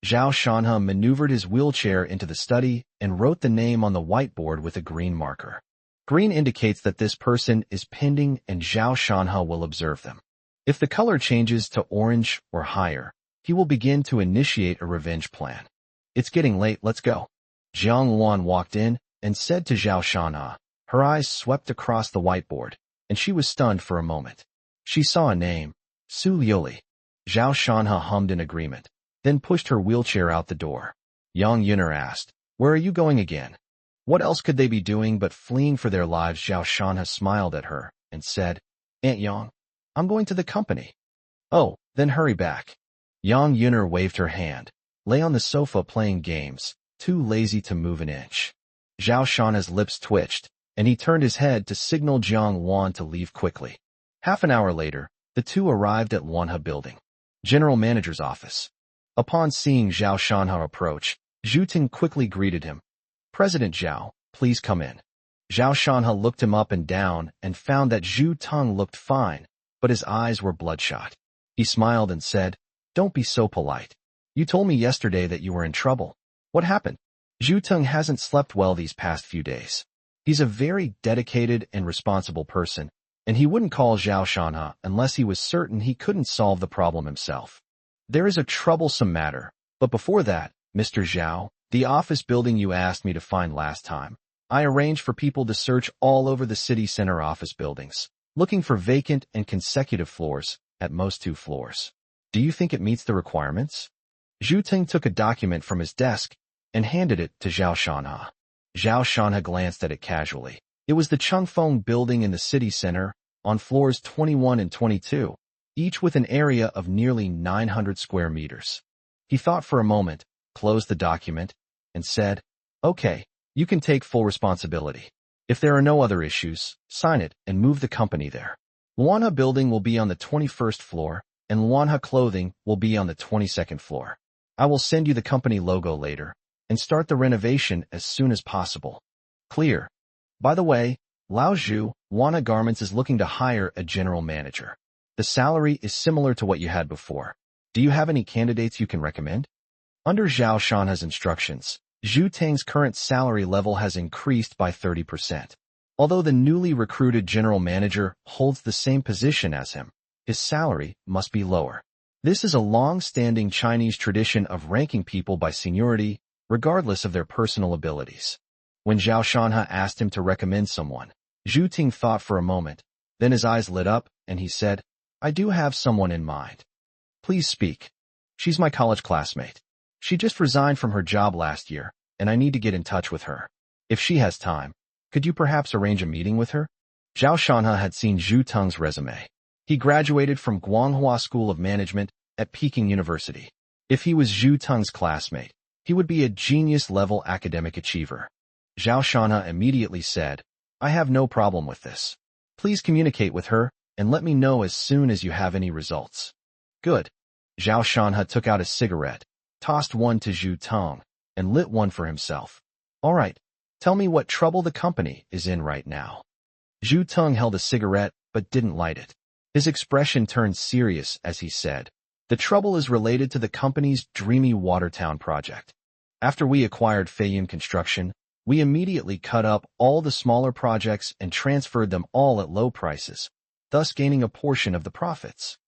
Zhao Shanha maneuvered his wheelchair into the study and wrote the name on the whiteboard with a green marker. Green indicates that this person is pending and Zhao Shanha will observe them. If the color changes to orange or higher, he will begin to initiate a revenge plan. It's getting late, let's go. Jiang Luan walked in and said to Zhao Shanha. Her eyes swept across the whiteboard, and she was stunned for a moment. She saw a name, Su Liuli. Zhao Shanha hummed in agreement, then pushed her wheelchair out the door. Yang Yuner asked, Where are you going again? What else could they be doing but fleeing for their lives? Zhao Shanha smiled at her and said, Aunt Yang, I'm going to the company. Oh, then hurry back. Yang Yuner waved her hand, lay on the sofa playing games, too lazy to move an inch. Zhao Shanha's lips twitched, and he turned his head to signal Jiang Luan to leave quickly. Half an hour later, the two arrived at Manhwa building, General Manager's office. Upon seeing Zhao Shanha approach, Zhu Ting quickly greeted him. President Zhao, please come in. Zhao Shanha looked him up and down and found that Zhu Tung looked fine, but his eyes were bloodshot. He smiled and said, Don't be so polite. You told me yesterday that you were in trouble. What happened? Zhu Tung hasn't slept well these past few days. He's a very dedicated and responsible person, and he wouldn't call Zhao Shanha unless he was certain he couldn't solve the problem himself. There is a troublesome matter, but before that, Mr. Zhao, the office building you asked me to find last time, I arranged for people to search all over the city center office buildings, looking for vacant and consecutive floors, at most 2 floors. Do you think it meets the requirements? Zhu Ting took a document from his desk and handed it to Zhao Shanha. Zhao Shanha glanced at it casually. It was the Changfeng building in the city center, on floors 21 and 22, each with an area of nearly 900 square meters. He thought for a moment, closed the document, and said, Okay, you can take full responsibility. If there are no other issues, sign it and move the company there. Manhwa building will be on the 21st floor, and Manhwa clothing will be on the 22nd floor. I will send you the company logo later, and start the renovation as soon as possible. Clear. By the way, Lao Zhu, Manhwa Garments is looking to hire a general manager. The salary is similar to what you had before. Do you have any candidates you can recommend? Under Zhao Shanha's instructions, Zhu Tang's current salary level has increased by 30%. Although the newly recruited general manager holds the same position as him, his salary must be lower. This is a long-standing Chinese tradition of ranking people by seniority, regardless of their personal abilities. When Zhao Shanha asked him to recommend someone, Zhu Ting thought for a moment, then his eyes lit up, and he said, I do have someone in mind. Please speak. She's my college classmate. She just resigned from her job last year, and I need to get in touch with her. If she has time, could you perhaps arrange a meeting with her? Zhao Shanha had seen Zhu Tung's resume. He graduated from Guanghua School of Management at Peking University. If he was Zhu Tung's classmate, he would be a genius-level academic achiever. Zhao Shanha immediately said, I have no problem with this. Please communicate with her, and let me know as soon as you have any results. Good. Zhao Shanha took out a cigarette, tossed one to Zhu Tung, and lit one for himself. All right, tell me what trouble the company is in right now. Zhu Tung held a cigarette, but didn't light it. His expression turned serious as he said, The trouble is related to the company's dreamy Watertown project. After we acquired Feiyun Construction, we immediately cut up all the smaller projects and transferred them all at low prices, thus gaining a portion of the profits.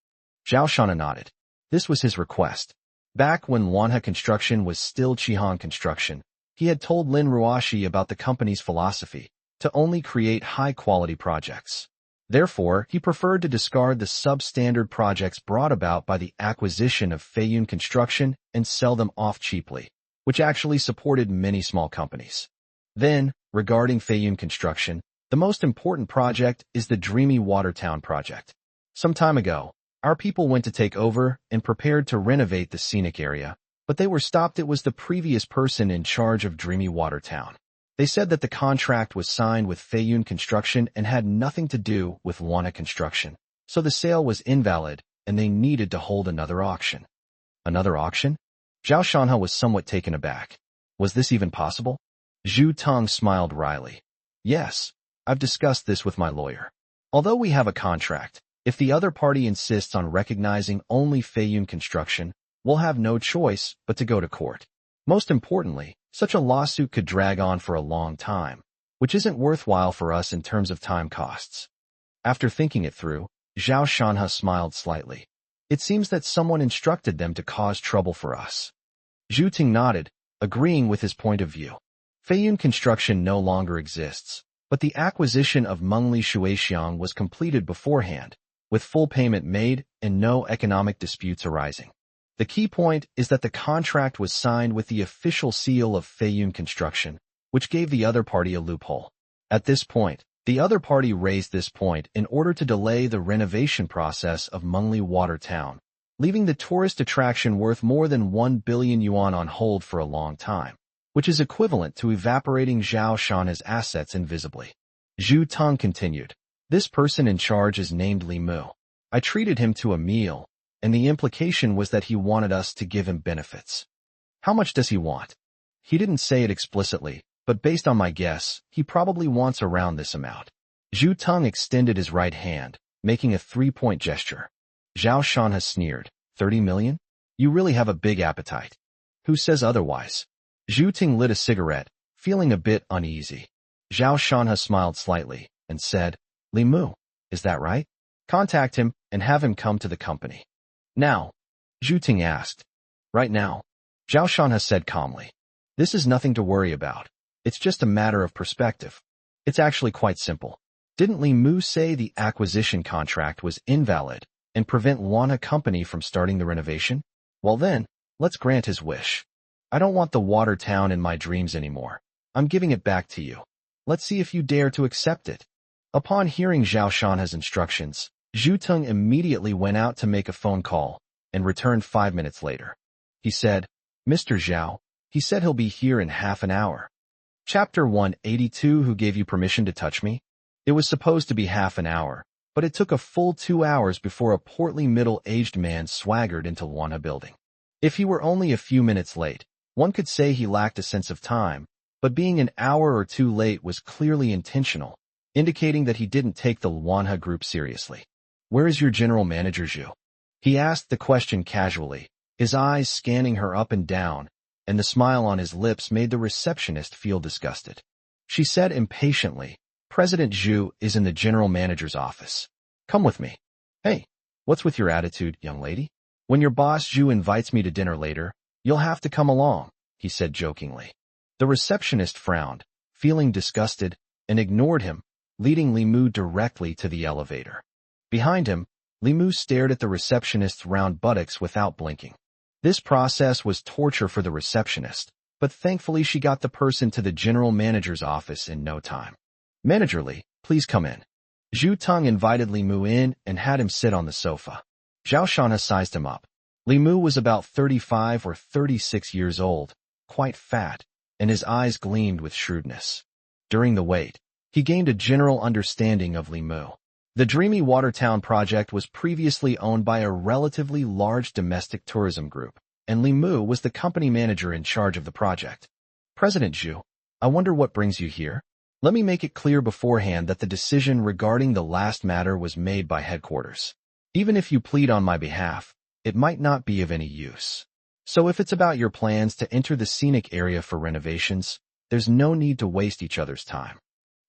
Zhao Shanha nodded. This was his request. Back when Manhwa Construction was still Chihan Construction, he had told Lin Ruoshi about the company's philosophy, to only create high-quality projects. Therefore, he preferred to discard the substandard projects brought about by the acquisition of Feiyun Construction and sell them off cheaply, which actually supported many small companies. Then, regarding Feiyun construction, the most important project is the Dreamy Watertown project. Some time ago, our people went to take over and prepared to renovate the scenic area, but they were stopped. It was the previous person in charge of Dreamy Watertown. They said that the contract was signed with Feiyun Construction and had nothing to do with Wanha Construction, so the sale was invalid and they needed to hold another auction. Another auction? Zhao Shanha was somewhat taken aback. Was this even possible? Zhu Tong smiled wryly. Yes, I've discussed this with my lawyer. Although we have a contract, if the other party insists on recognizing only Feiyun Construction, we'll have no choice but to go to court. Most importantly, such a lawsuit could drag on for a long time, which isn't worthwhile for us in terms of time costs. After thinking it through, Zhao Shanha smiled slightly. It seems that someone instructed them to cause trouble for us. Zhu Ting nodded, agreeing with his point of view. Feiyun Construction no longer exists, but the acquisition of Mengli Shuixiang was completed beforehand, with full payment made and no economic disputes arising. The key point is that the contract was signed with the official seal of Feiyun Construction, which gave the other party a loophole. At this point, the other party raised this point in order to delay the renovation process of Mengli Watertown, leaving the tourist attraction worth more than 1 billion yuan on hold for a long time, which is equivalent to evaporating Zhao Shanha's assets invisibly. Zhu Tong continued. This person in charge is named Li Mu. I treated him to a meal, and the implication was that he wanted us to give him benefits. How much does he want? He didn't say it explicitly, but based on my guess, he probably wants around this amount. Zhu Tong extended his right hand, making a 3-point gesture. Zhao Shanha sneered. 30 million? You really have a big appetite. Who says otherwise? Zhu Ting lit a cigarette, feeling a bit uneasy. Zhao Shanha smiled slightly and said, Li Mu, is that right? Contact him and have him come to the company. Now, Zhu Ting asked. Right now, Zhao Shanha said calmly. This is nothing to worry about. It's just a matter of perspective. It's actually quite simple. Didn't Li Mu say the acquisition contract was invalid and prevent Wanha Company from starting the renovation? Well then, let's grant his wish. I don't want the water town in my dreams anymore. I'm giving it back to you. Let's see if you dare to accept it. Upon hearing Zhao Shanha's instructions, Zhu Tong immediately went out to make a phone call and returned 5 minutes later. He said, Mr. Zhao, he said he'll be here in half an hour. Chapter 182. Who gave you permission to touch me? It was supposed to be half an hour, but it took a full 2 hours before a portly middle-aged man swaggered into Wanha building. If he were only a few minutes late, one could say he lacked a sense of time, but being an hour or two late was clearly intentional, indicating that he didn't take the Wanha group seriously. Where is your general manager, Zhu? He asked the question casually, his eyes scanning her up and down, and the smile on his lips made the receptionist feel disgusted. She said impatiently, President Zhu is in the general manager's office. Come with me. Hey, what's with your attitude, young lady? When your boss Zhu invites me to dinner later, you'll have to come along, he said jokingly. The receptionist frowned, feeling disgusted, and ignored him, leading Li Mu directly to the elevator. Behind him, Li Mu stared at the receptionist's round buttocks without blinking. This process was torture for the receptionist, but thankfully she got the person to the general manager's office in no time. Manager Li, please come in. Zhu Tong invited Li Mu in and had him sit on the sofa. Zhao Shanha sized him up. Li Mu was about 35 or 36 years old, quite fat, and his eyes gleamed with shrewdness. During the wait, he gained a general understanding of Li Mu. The Dreamy Watertown project was previously owned by a relatively large domestic tourism group, and Li Mu was the company manager in charge of the project. President Zhu, I wonder what brings you here? Let me make it clear beforehand that the decision regarding the last matter was made by headquarters. Even if you plead on my behalf, it might not be of any use. So if it's about your plans to enter the scenic area for renovations, there's no need to waste each other's time.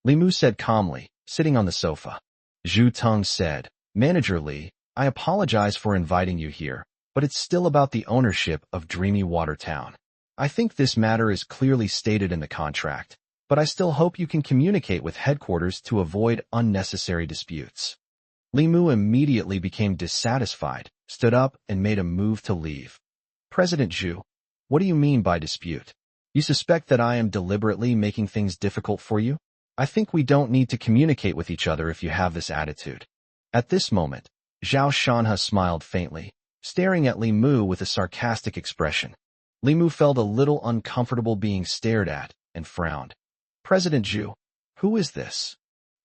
Li Mu said calmly, sitting on the sofa. Zhu Tong said, Manager Li, I apologize for inviting you here, but it's still about the ownership of Dreamy Watertown. I think this matter is clearly stated in the contract, but I still hope you can communicate with headquarters to avoid unnecessary disputes. Li Mu immediately became dissatisfied, stood up, and made a move to leave. President Zhu, what do you mean by dispute? You suspect that I am deliberately making things difficult for you? I think we don't need to communicate with each other if you have this attitude. At this moment, Zhao Shanhe smiled faintly, staring at Li Mu with a sarcastic expression. Li Mu felt a little uncomfortable being stared at, and frowned. President Zhu, who is this?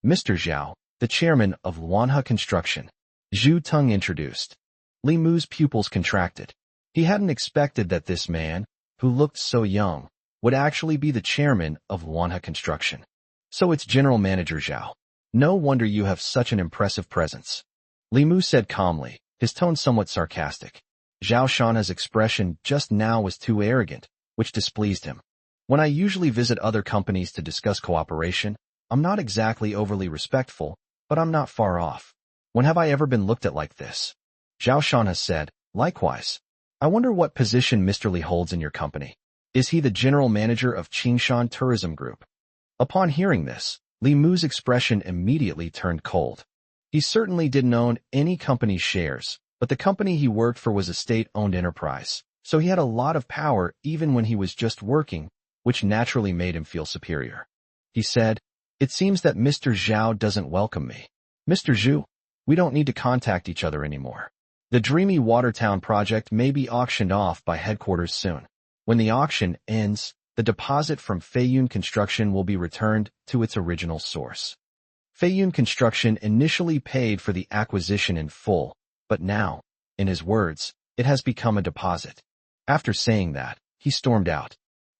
Mr. Zhao, the chairman of Manhwa Construction. Zhu Tung introduced. Li Mu's pupils contracted. He hadn't expected that this man, who looked so young, would actually be the chairman of Manhwa Construction. So it's General Manager Zhao. No wonder you have such an impressive presence. Li Mu said calmly, his tone somewhat sarcastic. Zhao Shanhe's expression just now was too arrogant, which displeased him. When I usually visit other companies to discuss cooperation, I'm not exactly overly respectful, but I'm not far off. When have I ever been looked at like this? Zhao Shanhe said, likewise. I wonder what position Mr. Li holds in your company. Is he the general manager of Qingshan Tourism Group? Upon hearing this, Li Mu's expression immediately turned cold. He certainly didn't own any company's shares, but the company he worked for was a state-owned enterprise, so he had a lot of power even when he was just working, which naturally made him feel superior. He said, it seems that Mr. Zhao doesn't welcome me. Mr. Zhu, we don't need to contact each other anymore. The dreamy Watertown project may be auctioned off by headquarters soon. When the auction ends, the deposit from Feiyun Construction will be returned to its original source. Feiyun Construction initially paid for the acquisition in full, but now, in his words, it has become a deposit. After saying that, he stormed out.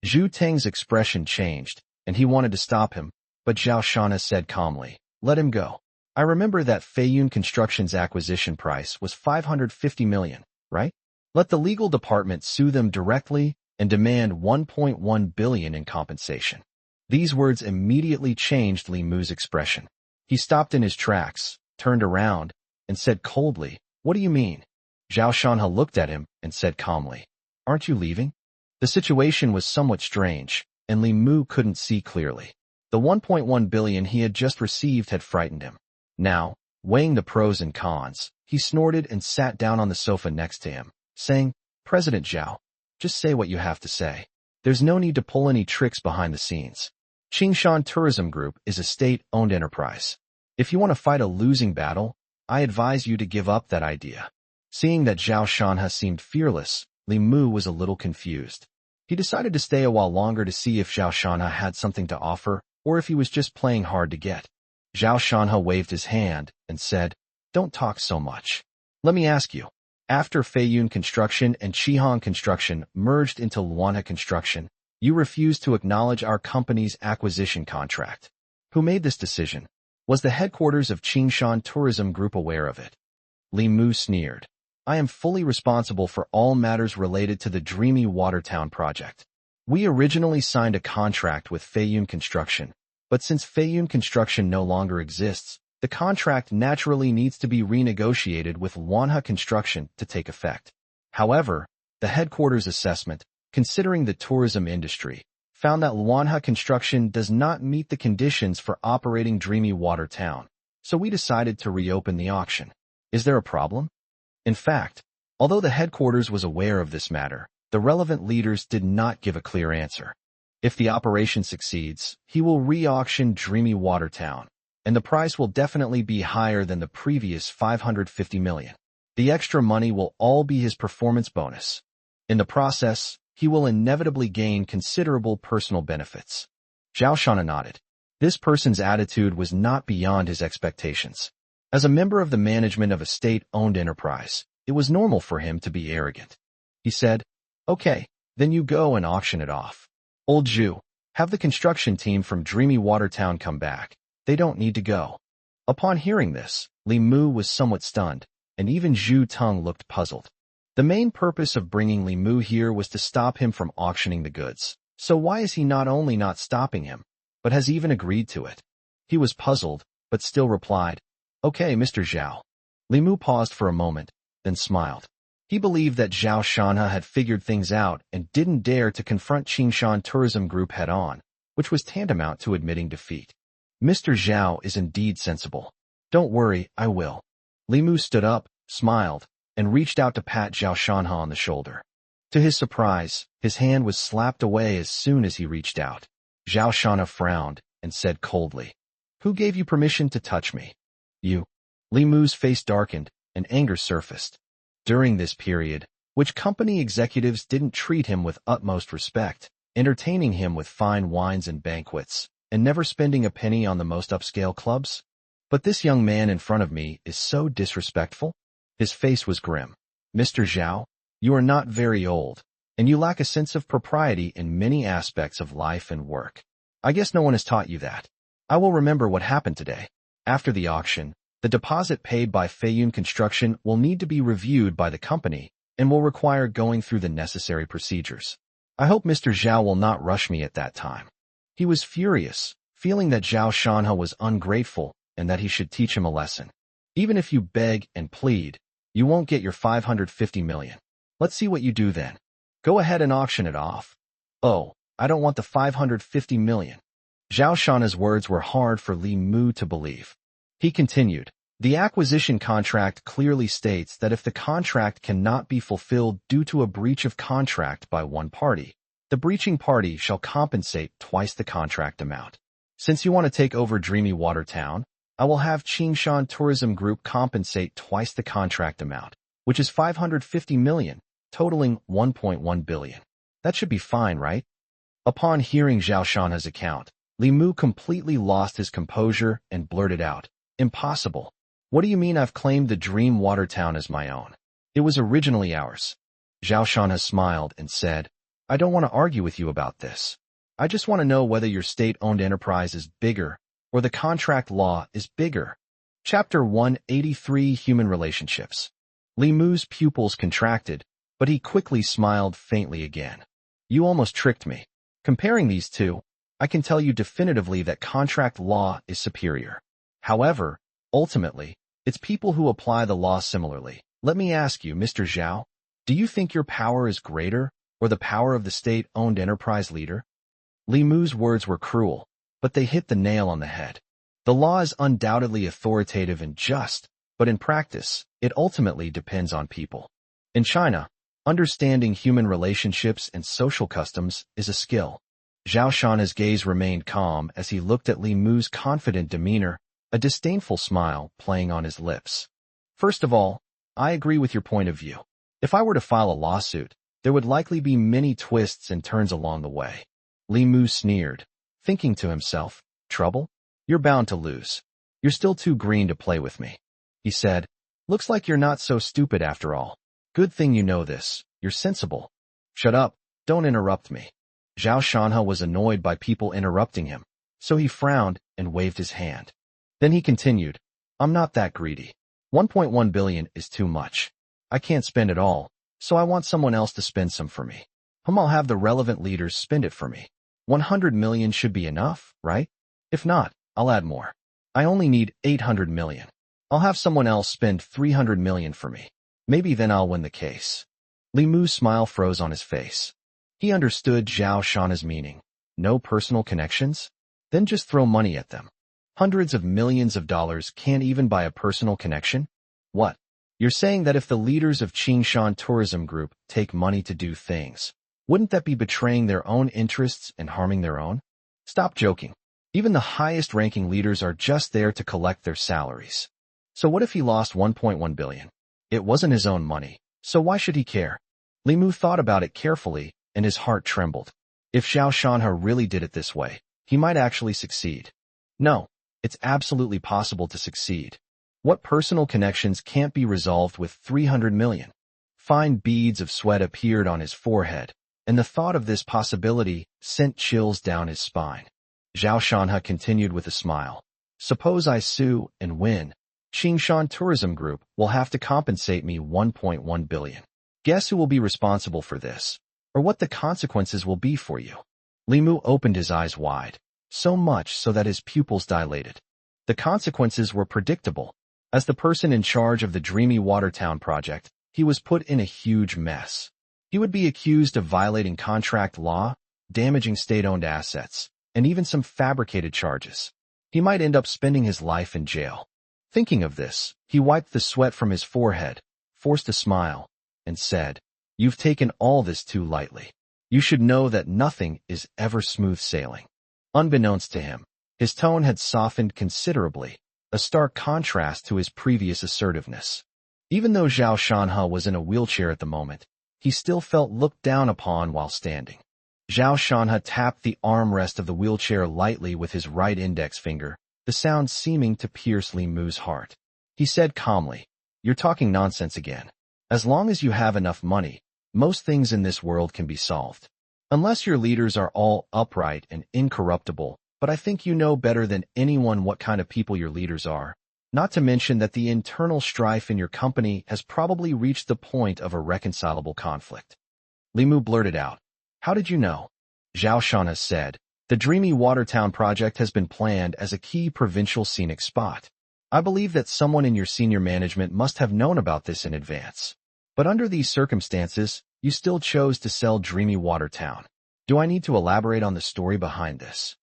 Zhu Teng's expression changed, and he wanted to stop him, but Zhao Shanhe said calmly, let him go. I remember that Feiyun Construction's acquisition price was 550 million, right? Let the legal department sue them directly and demand 1.1 billion in compensation. These words immediately changed Li Mu's expression. He stopped in his tracks, turned around, and said coldly, what do you mean? Zhao Shanhe looked at him and said calmly, aren't you leaving? The situation was somewhat strange, and Li Mu couldn't see clearly. The 1.1 billion he had just received had frightened him. Now, weighing the pros and cons, he snorted and sat down on the sofa next to him, saying, President Zhao, just say what you have to say. There's no need to pull any tricks behind the scenes. Qingshan Tourism Group is a state-owned enterprise. If you want to fight a losing battle, I advise you to give up that idea. Seeing that Zhao Shanhe seemed fearless, Li Mu was a little confused. He decided to stay a while longer to see if Zhao Shanhe had something to offer, or if he was just playing hard to get. Zhao Shanhe waved his hand and said, don't talk so much. Let me ask you, after Feiyun Construction and Qihan Construction merged into Manhwa Construction, you refused to acknowledge our company's acquisition contract. Who made this decision? Was the headquarters of Qingshan Tourism Group aware of it? Li Mu sneered. I am fully responsible for all matters related to the dreamy Watertown project. We originally signed a contract with Feiyun Construction, but since Feiyun Construction no longer exists, the contract naturally needs to be renegotiated with Manhwa Construction to take effect. However, the headquarters assessment, considering the tourism industry, found that Manhwa Construction does not meet the conditions for operating Dreamy Watertown, so we decided to reopen the auction. Is there a problem? In fact, although the headquarters was aware of this matter, the relevant leaders did not give a clear answer. If the operation succeeds, he will re-auction Dreamy Watertown, and the price will definitely be higher than the previous 550 million. The extra money will all be his performance bonus. In the process, he will inevitably gain considerable personal benefits. Zhao Shanhe nodded. This person's attitude was not beyond his expectations. As a member of the management of a state-owned enterprise, it was normal for him to be arrogant. He said, okay, then you go and auction it off. Old Zhu, have the construction team from Dreamy Watertown come back. They don't need to go. Upon hearing this, Li Mu was somewhat stunned, and even Zhu Tung looked puzzled. The main purpose of bringing Li Mu here was to stop him from auctioning the goods. So why is he not only not stopping him, but has even agreed to it? He was puzzled, but still replied, okay, Mr. Zhao. Li Mu paused for a moment, then smiled. He believed that Zhao Shanhe had figured things out and didn't dare to confront Qingshan Tourism Group head-on, which was tantamount to admitting defeat. Mr. Zhao is indeed sensible. Don't worry, I will. Li Mu stood up, smiled, and reached out to pat Zhao Shanhe on the shoulder. To his surprise, his hand was slapped away as soon as he reached out. Zhao Shana frowned and said coldly, "Who gave you permission to touch me?" "You." Li Mu's face darkened and anger surfaced. During this period, which company executives didn't treat him with utmost respect, entertaining him with fine wines and banquets, and never spending a penny on the most upscale clubs? But this young man in front of me is so disrespectful. His face was grim. "Mr. Zhao, you are not very old, and you lack a sense of propriety in many aspects of life and work. I guess no one has taught you that. I will remember what happened today. After the auction, the deposit paid by Feiyun Construction will need to be reviewed by the company and will require going through the necessary procedures. I hope Mr. Zhao will not rush me at that time." He was furious, feeling that Zhao Shanhe was ungrateful and that he should teach him a lesson. "Even if you beg and plead, you won't get your 550 million. Let's see what you do then. Go ahead and auction it off." "Oh, I don't want the 550 million. Zhao Shanhe's words were hard for Li Mu to believe. He continued, "The acquisition contract clearly states that if the contract cannot be fulfilled due to a breach of contract by one party, the breaching party shall compensate twice the contract amount. Since you want to take over Dreamy Water Town, I will have Qingshan Tourism Group compensate twice the contract amount, which is 550 million, totaling 1.1 billion. That should be fine, right?" Upon hearing Zhao Shanhe's account, Li Mu completely lost his composure and blurted out, "Impossible. What do you mean I've claimed the Dream Water Town as my own? It was originally ours." Zhao Shanhe smiled and said, "I don't want to argue with you about this. I just want to know whether your state-owned enterprise is bigger or the contract law is bigger." Chapter 183, Human Relationships. Li Mu's pupils contracted, but he quickly smiled faintly again. "You almost tricked me. Comparing these two, I can tell you definitively that contract law is superior. However, ultimately, it's people who apply the law similarly. Let me ask you, Mr. Zhao, do you think your power is greater or the power of the state-owned enterprise leader?" Li Mu's words were cruel, but they hit the nail on the head. The law is undoubtedly authoritative and just, but in practice, it ultimately depends on people. In China, understanding human relationships and social customs is a skill. Zhao Shanhe's gaze remained calm as he looked at Li Mu's confident demeanor, a disdainful smile playing on his lips. "First of all, I agree with your point of view. If I were to file a lawsuit, there would likely be many twists and turns along the way." Li Mu sneered, thinking to himself, "Trouble? You're bound to lose. You're still too green to play with me." He said, "Looks like you're not so stupid after all. Good thing you know this. You're sensible." "Shut up. Don't interrupt me." Zhao Shanhe was annoyed by people interrupting him, so he frowned and waved his hand. Then he continued, "I'm not that greedy. 1.1 billion is too much. I can't spend it all, so I want someone else to spend some for me. I'll have the relevant leaders spend it for me. 100 million should be enough, right? If not, I'll add more. I only need 800 million. I'll have someone else spend 300 million for me. Maybe then I'll win the case." Li Mu's smile froze on his face. He understood Zhao Shanhe's meaning. No personal connections? Then just throw money at them. Hundreds of millions of dollars can't even buy a personal connection? What? You're saying that if the leaders of Qingshan Tourism Group take money to do things, wouldn't that be betraying their own interests and harming their own? Stop joking. Even the highest-ranking leaders are just there to collect their salaries. So what if he lost 1.1 billion? It wasn't his own money, so why should he care? Li Mu thought about it carefully, and his heart trembled. If Zhao Shanhe really did it this way, he might actually succeed. No, it's absolutely possible to succeed. What personal connections can't be resolved with 300 million? Fine beads of sweat appeared on his forehead, and the thought of this possibility sent chills down his spine. Zhao Shanhe continued with a smile. "Suppose I sue and win. Qingshan Tourism Group will have to compensate me 1.1 billion. Guess who will be responsible for this? Or what the consequences will be for you?" Li Mu opened his eyes wide, so much so that his pupils dilated. The consequences were predictable. As the person in charge of the Dreamy Water Town project, he was put in a huge mess. He would be accused of violating contract law, damaging state-owned assets, and even some fabricated charges. He might end up spending his life in jail. Thinking of this, he wiped the sweat from his forehead, forced a smile, and said, You've taken all this too lightly. You should know that nothing is ever smooth sailing. Unbeknownst to him, his tone had softened considerably, a stark contrast to his previous assertiveness. Even though Zhao Shanhe was in a wheelchair at the moment, he still felt looked down upon while standing. Zhao Shanhe tapped the armrest of the wheelchair lightly with his right index finger, the sound seeming to pierce Li Mu's heart. He said calmly, "You're talking nonsense again. As long as you have enough money, most things in this world can be solved. Unless your leaders are all upright and incorruptible, but I think you know better than anyone what kind of people your leaders are. Not to mention that the internal strife in your company has probably reached the point of irreconcilable conflict." Li Mu blurted out, "How did you know?" Zhao Shanhe said, "The Dreamy Watertown project has been planned as a key provincial scenic spot. I believe that someone in your senior management must have known about this in advance. But under these circumstances, you still chose to sell Dreamy Watertown. Do I need to elaborate on the story behind this?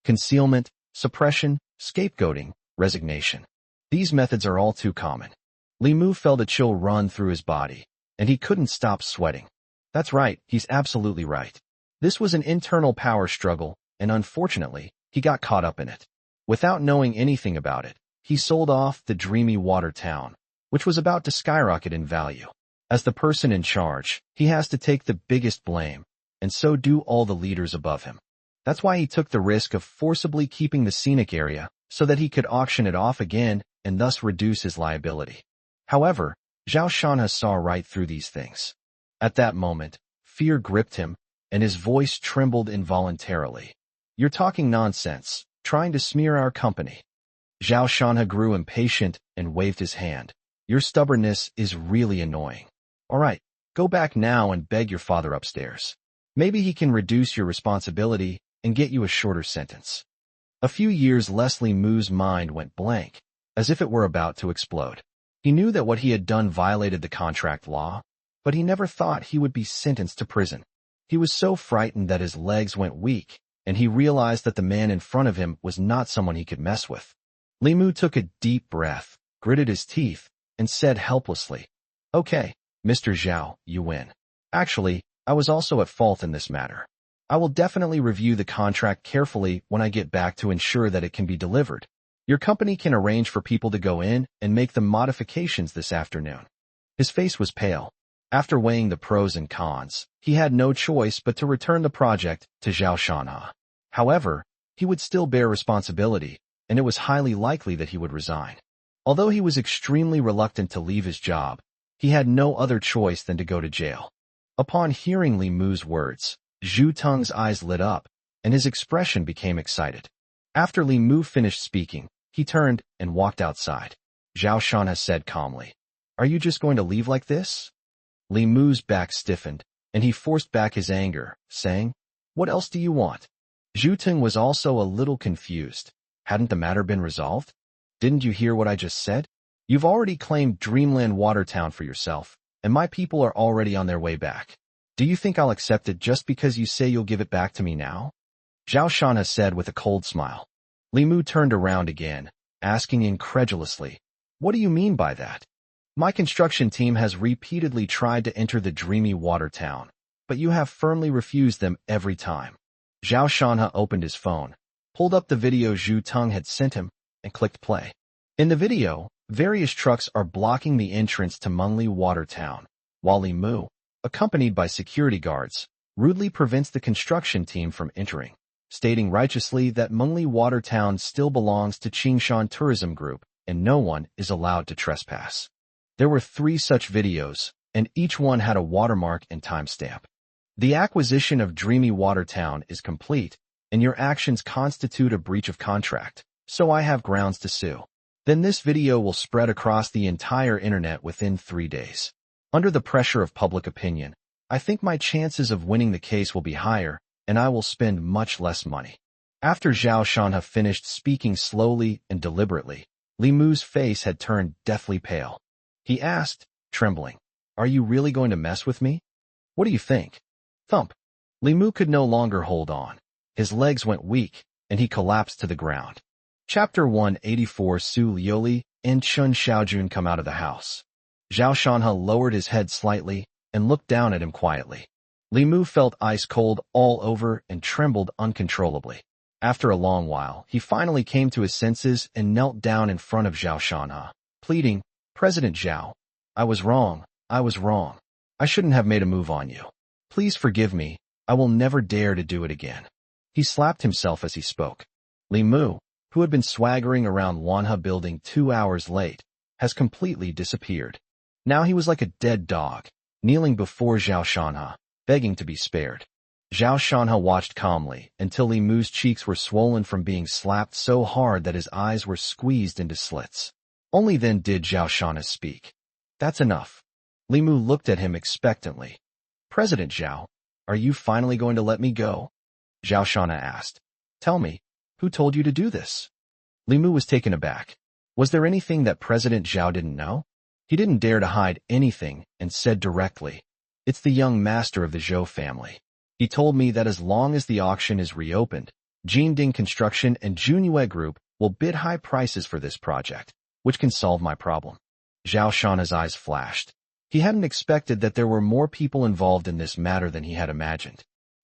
Concealment, suppression, scapegoating, resignation. These methods are all too common." Li Mu felt a chill run through his body, and he couldn't stop sweating. That's right, he's absolutely right. This was an internal power struggle, and unfortunately, he got caught up in it. Without knowing anything about it, he sold off the Dreamy Watertown, which was about to skyrocket in value. As the person in charge, he has to take the biggest blame, and so do all the leaders above him. That's why he took the risk of forcibly keeping the scenic area so that he could auction it off again and thus reduce his liability. However, Zhao Shanhe saw right through these things. At that moment, fear gripped him, and his voice trembled involuntarily. "You're talking nonsense, trying to smear our company." Zhao Shanhe grew impatient and waved his hand. "Your stubbornness is really annoying. All right, go back now and beg your father upstairs. Maybe he can reduce your responsibility and get you a shorter sentence." A few years Li Mu's mind went blank, as if it were about to explode. He knew that what he had done violated the contract law, but he never thought he would be sentenced to prison. He was so frightened that his legs went weak, and he realized that the man in front of him was not someone he could mess with. Li Mu took a deep breath, gritted his teeth, and said helplessly, "Okay, Mr. Zhao, you win. Actually, I was also at fault in this matter. I will definitely review the contract carefully when I get back to ensure that it can be delivered. Your company can arrange for people to go in and make the modifications this afternoon." His face was pale. After weighing the pros and cons, he had no choice but to return the project to Zhao Shanhe. However, he would still bear responsibility, and it was highly likely that he would resign. Although he was extremely reluctant to leave his job, he had no other choice than to go to jail. Upon hearing Li Mu's words, Zhu Teng's eyes lit up, and his expression became excited. After Li Mu finished speaking, he turned and walked outside. Zhao Shanhe said calmly, "Are you just going to leave like this?" Li Mu's back stiffened, and he forced back his anger, saying, "What else do you want?" Zhu Teng was also a little confused. Hadn't the matter been resolved? "Didn't you hear what I just said? You've already claimed Dreamland Watertown for yourself, and my people are already on their way back. Do you think I'll accept it just because you say you'll give it back to me now?" Zhao Shanhe said with a cold smile. Li Mu turned around again, asking incredulously, "What do you mean by that?" "My construction team has repeatedly tried to enter the Dreamy Watertown, but you have firmly refused them every time." Zhao Shanhe opened his phone, pulled up the video Zhu Teng had sent him, and clicked play. In the video, various trucks are blocking the entrance to Mengli Watertown, while Li Mu, accompanied by security guards, rudely prevents the construction team from entering, stating righteously that Mengli Watertown still belongs to Qingshan Tourism Group and no one is allowed to trespass. There were 3 such videos, and each one had a watermark and timestamp. "The acquisition of Dreamy Watertown is complete, and your actions constitute a breach of contract, so I have grounds to sue." Then this video will spread across the entire internet within 3 days. Under the pressure of public opinion, I think my chances of winning the case will be higher, and I will spend much less money. After Zhao Shanhe finished speaking slowly and deliberately, Li Mu's face had turned deathly pale. He asked, trembling, "Are you really going to mess with me? What do you think?" Thump. Li Mu could no longer hold on. His legs went weak, and he collapsed to the ground. Chapter 184. Su Liuli and Chun Xiaojun come out of the house. Zhao Shanhe lowered his head slightly, and looked down at him quietly. Li Mu felt ice cold all over and trembled uncontrollably. After a long while, he finally came to his senses and knelt down in front of Zhao Shanha, pleading, "President Zhao, I was wrong. I was wrong. I shouldn't have made a move on you. Please forgive me. I will never dare to do it again." He slapped himself as he spoke. Li Mu, who had been swaggering around Manhwa building 2 hours late, has completely disappeared. Now he was like a dead dog, kneeling before Zhao Shanha, begging to be spared. Zhao Shanha watched calmly until Li Mu's cheeks were swollen from being slapped so hard that his eyes were squeezed into slits. Only then did Zhao Shanha speak. "That's enough." Li Mu looked at him expectantly. "President Zhao, are you finally going to let me go?" Zhao Shanha asked. "Tell me, who told you to do this?" Li Mu was taken aback. Was there anything that President Zhao didn't know? He didn't dare to hide anything and said directly, "It's the young master of the Zhou family. He told me that as long as the auction is reopened, Jinding Construction and Junyue Group will bid high prices for this project, which can solve my problem." Zhao Shanha's eyes flashed. He hadn't expected that there were more people involved in this matter than he had imagined.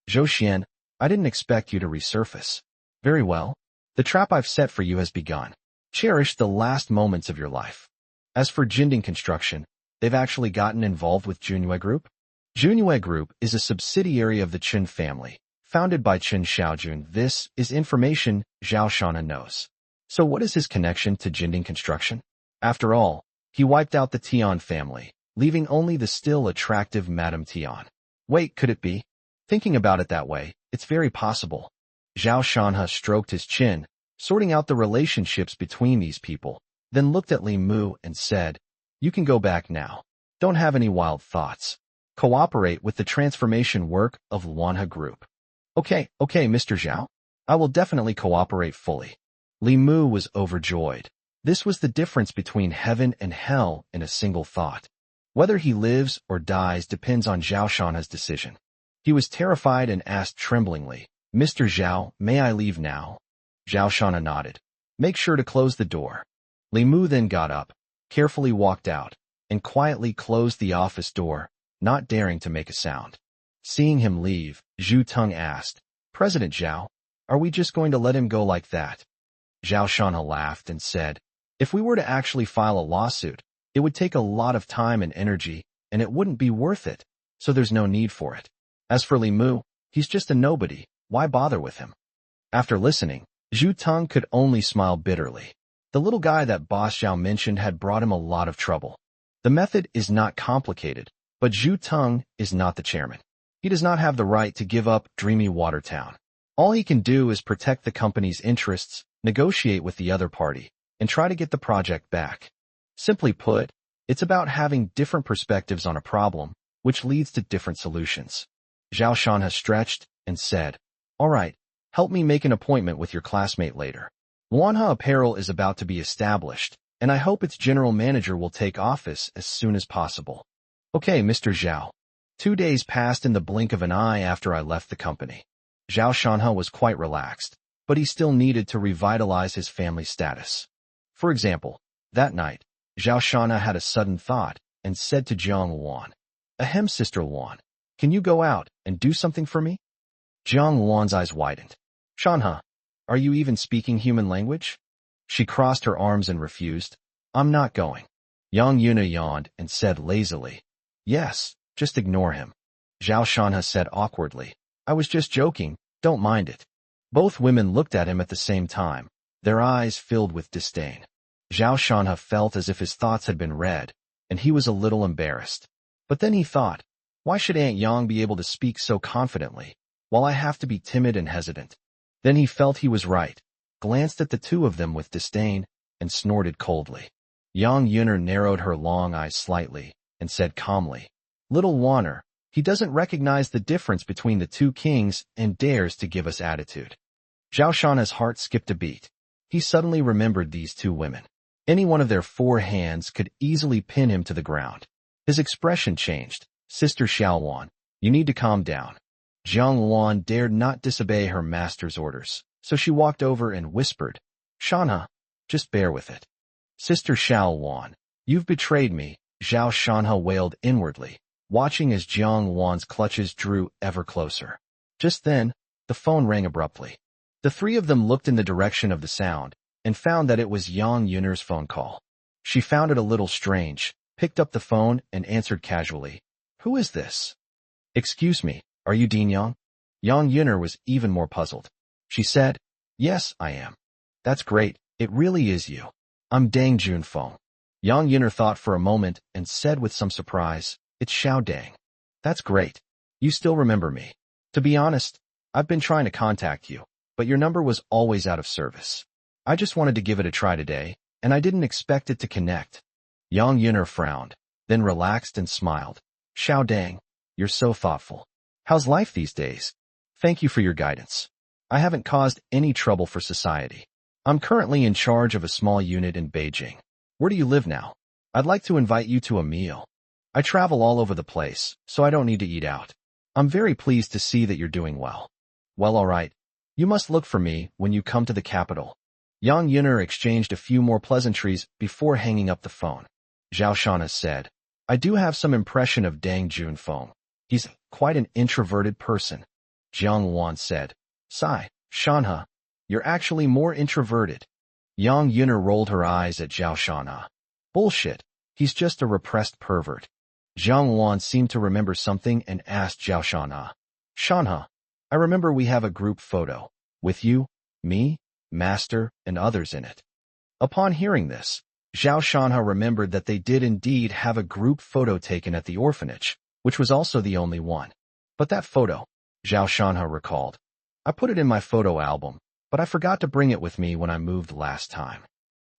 "Zhou Xian, I didn't expect you to resurface. Very well. The trap I've set for you has begun. Cherish the last moments of your life." As for Jinding Construction, they've actually gotten involved with Junyue Group. Junyue Group is a subsidiary of the Chen family, founded by Chen Xiaojun. This is information Zhao Shanha knows. So what is his connection to Jinding Construction? After all, he wiped out the Tian family, leaving only the still attractive Madame Tian. Wait, could it be? Thinking about it that way, it's very possible. Zhao Shanha stroked his chin, sorting out the relationships between these people, then looked at Li Mu and said, "You can go back now. Don't have any wild thoughts. Cooperate with the transformation work of Wanha Group." Okay, Mr. Zhao. I will definitely cooperate fully." Li Mu was overjoyed. This was the difference between heaven and hell in a single thought. Whether he lives or dies depends on Zhao Shanha's decision. He was terrified and asked tremblingly, "Mr. Zhao, may I leave now?" Zhao Shanha nodded. "Make sure to close the door." Li Mu then got up, carefully walked out, and quietly closed the office door, not daring to make a sound. Seeing him leave, Zhu Tung asked, "President Zhao, are we just going to let him go like that?" Zhao Shanha laughed and said, "If we were to actually file a lawsuit, it would take a lot of time and energy, and it wouldn't be worth it, so there's no need for it. As for Li Mu, he's just a nobody, why bother with him?" After listening, Zhu Tung could only smile bitterly. The little guy that Boss Zhao mentioned had brought him a lot of trouble. The method is not complicated, but Zhu Tung is not the chairman. He does not have the right to give up Dreamy Water Town. All he can do is protect the company's interests, negotiate with the other party, and try to get the project back. Simply put, it's about having different perspectives on a problem, which leads to different solutions. Zhao Shanha stretched and said, "All right, help me make an appointment with your classmate later. Wanha Apparel is about to be established, and I hope its general manager will take office as soon as possible." "Okay, Mr. Zhao." 2 days passed in the blink of an eye after I left the company. Zhao Shanha was quite relaxed, but he still needed to revitalize his family status. For example, that night, Zhao Shanha had a sudden thought and said to Jiang Luan, "Ahem, Sister Luan, can you go out and do something for me?" Jiang Luan's eyes widened. "Shanha, are you even speaking human language?" She crossed her arms and refused. "I'm not going." Yang Yuna yawned and said lazily, "Yes, just ignore him." Zhao Shanha said awkwardly, "I was just joking, don't mind it." Both women looked at him at the same time, their eyes filled with disdain. Zhao Shanha felt as if his thoughts had been read, and he was a little embarrassed. But then he thought, why should Aunt Yang be able to speak so confidently, while I have to be timid and hesitant? Then he felt he was right, glanced at the two of them with disdain, and snorted coldly. Yang Yuner narrowed her long eyes slightly, and said calmly, "Little Wanner, he doesn't recognize the difference between the two kings and dares to give us attitude." Zhao Shanha's heart skipped a beat. He suddenly remembered these two women. Any one of their 4 hands could easily pin him to the ground. His expression changed. "Sister Xiaoluan, you need to calm down." Jiang Luan dared not disobey her master's orders, so she walked over and whispered, "Shanha, just bear with it." "Sister Xiaoluan, you've betrayed me," Zhao Shanha wailed inwardly. watching as Jiang Wan's clutches drew ever closer. Just then, the phone rang abruptly. The three of them looked in the direction of the sound and found that it was Yang Yuner's phone call. She found it a little strange, picked up the phone and answered casually. "Who is this?" "Excuse me, are you Dean Yang?" Yang Yuner was even more puzzled. She said, "Yes, I am." "That's great, it really is you. I'm Dang Junfeng." Yang Yuner thought for a moment and said with some surprise, "It's Xiao Dang." "That's great. You still remember me. To be honest, I've been trying to contact you, but your number was always out of service. I just wanted to give it a try today, and I didn't expect it to connect." Yang Yuner frowned, then relaxed and smiled. "Xiao Dang, you're so thoughtful. How's life these days? Thank you for your guidance. I haven't caused any trouble for society. I'm currently in charge of a small unit in Beijing. Where do you live now? I'd like to invite you to a meal. I travel all over the place, so I don't need to eat out. I'm very pleased to see that you're doing well." "Well, all right. You must look for me when you come to the capital." Yang Yuner exchanged a few more pleasantries before hanging up the phone. Zhao Shanha said, "I do have some impression of Dang Junfeng. He's quite an introverted person." Jiang Wan said, "Sigh, Shanha, you're actually more introverted." Yang Yuner rolled her eyes at Zhao Shanha. "Bullshit, he's just a repressed pervert." Jiang Wan seemed to remember something and asked Zhao Shanha, "Shanha, I remember we have a group photo, with you, me, Master, and others in it." Upon hearing this, Zhao Shanha remembered that they did indeed have a group photo taken at the orphanage, which was also the only one. But that photo, Zhao Shanha recalled, "I put it in my photo album, but I forgot to bring it with me when I moved last time."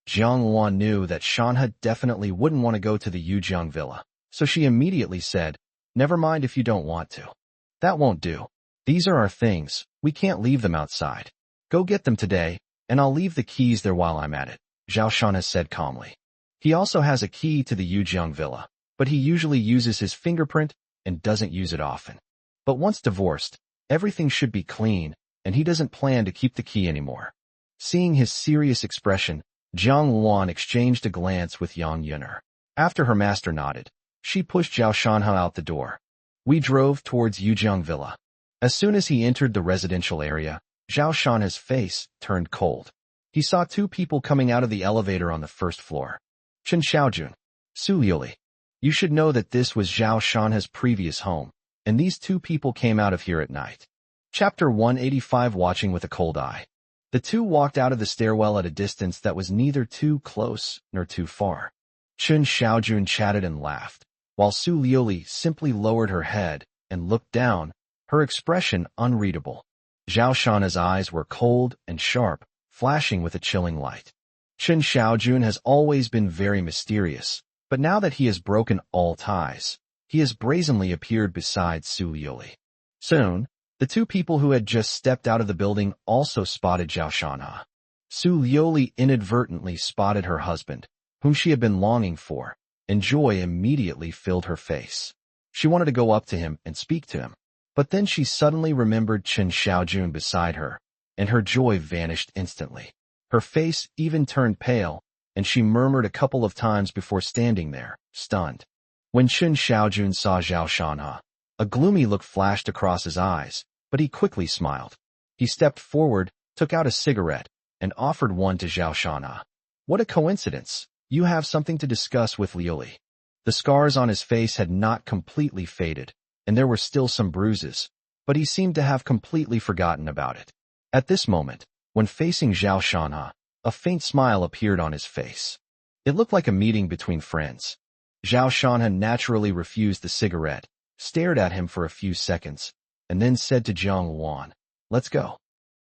Jiang Wan knew that Shanha definitely wouldn't want to go to the Yujiang villa, so she immediately said, "Never mind if you don't want to. That won't do. These are our things, we can't leave them outside. Go get them today, and I'll leave the keys there while I'm at it," Zhao Shanha said calmly. He also has a key to the Yujiang villa, but he usually uses his fingerprint and doesn't use it often. But once divorced, everything should be clean, and he doesn't plan to keep the key anymore. Seeing his serious expression, Jiang Wan exchanged a glance with Yang Yuner. After her master nodded, she pushed Zhao Shanha out the door. We drove towards Yujiang villa. As soon as he entered the residential area, Zhao Shanha's face turned cold. He saw two people coming out of the elevator on the first floor. Chen Xiaojun, Su Yuli. You should know that this was Zhao Shanha's previous home, and these two people came out of here at night. Chapter 185 Watching with a Cold Eye. The two walked out of the stairwell at a distance that was neither too close nor too far. Chen Xiaojun chatted and laughed, while Su Yuli simply lowered her head and looked down, her expression unreadable. Zhao Shanha's eyes were cold and sharp, flashing with a chilling light. Chen Xiaojun has always been very mysterious, but now that he has broken all ties, he has brazenly appeared beside Su Yuli. Soon, the two people who had just stepped out of the building also spotted Zhao Shanha. Su Yuli inadvertently spotted her husband, whom she had been longing for, and joy immediately filled her face. She wanted to go up to him and speak to him, but then she suddenly remembered Chen Xiaojun beside her, and her joy vanished instantly. Her face even turned pale, and she murmured a couple of times before standing there, stunned. When Chen Xiaojun saw Zhao Shanha, a gloomy look flashed across his eyes, but he quickly smiled. He stepped forward, took out a cigarette, and offered one to Zhao Shanha. "What a coincidence! You have something to discuss with Liuli." The scars on his face had not completely faded, and there were still some bruises, but he seemed to have completely forgotten about it. At this moment, when facing Zhao Shanha, a faint smile appeared on his face. It looked like a meeting between friends. Zhao Shanha naturally refused the cigarette, stared at him for a few seconds, and then said to Jiang Wan, "Let's go."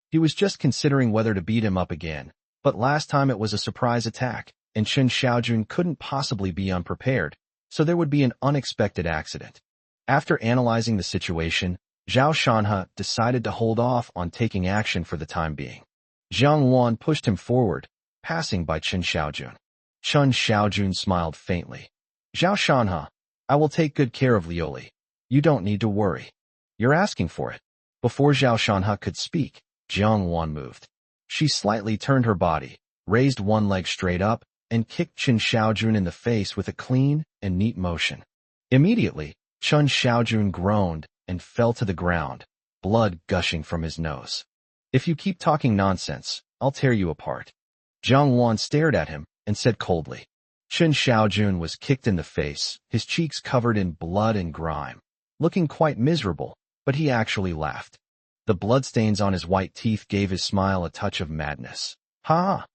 He was just considering whether to beat him up again, but last time it was a surprise attack, and Chen Xiaojun couldn't possibly be unprepared, so there would be an unexpected accident. After analyzing the situation, Zhao Shanha decided to hold off on taking action for the time being. Jiang Wan pushed him forward, passing by Chen Xiaojun. Chen Xiaojun smiled faintly. "Zhao Shanha, I will take good care of Liuli. You don't need to worry. You're asking for it." Before Zhao Shanha could speak, Jiang Wan moved. She slightly turned her body, raised one leg straight up, and kicked Chen Xiaojun in the face with a clean and neat motion. Immediately, Chun Xiaojun groaned and fell to the ground, blood gushing from his nose. If you keep talking nonsense, I'll tear you apart. Jiang Wan stared at him and said coldly. Chun Xiaojun was kicked in the face, his cheeks covered in blood and grime, looking quite miserable, but he actually laughed. The bloodstains on his white teeth gave his smile a touch of madness. Ha!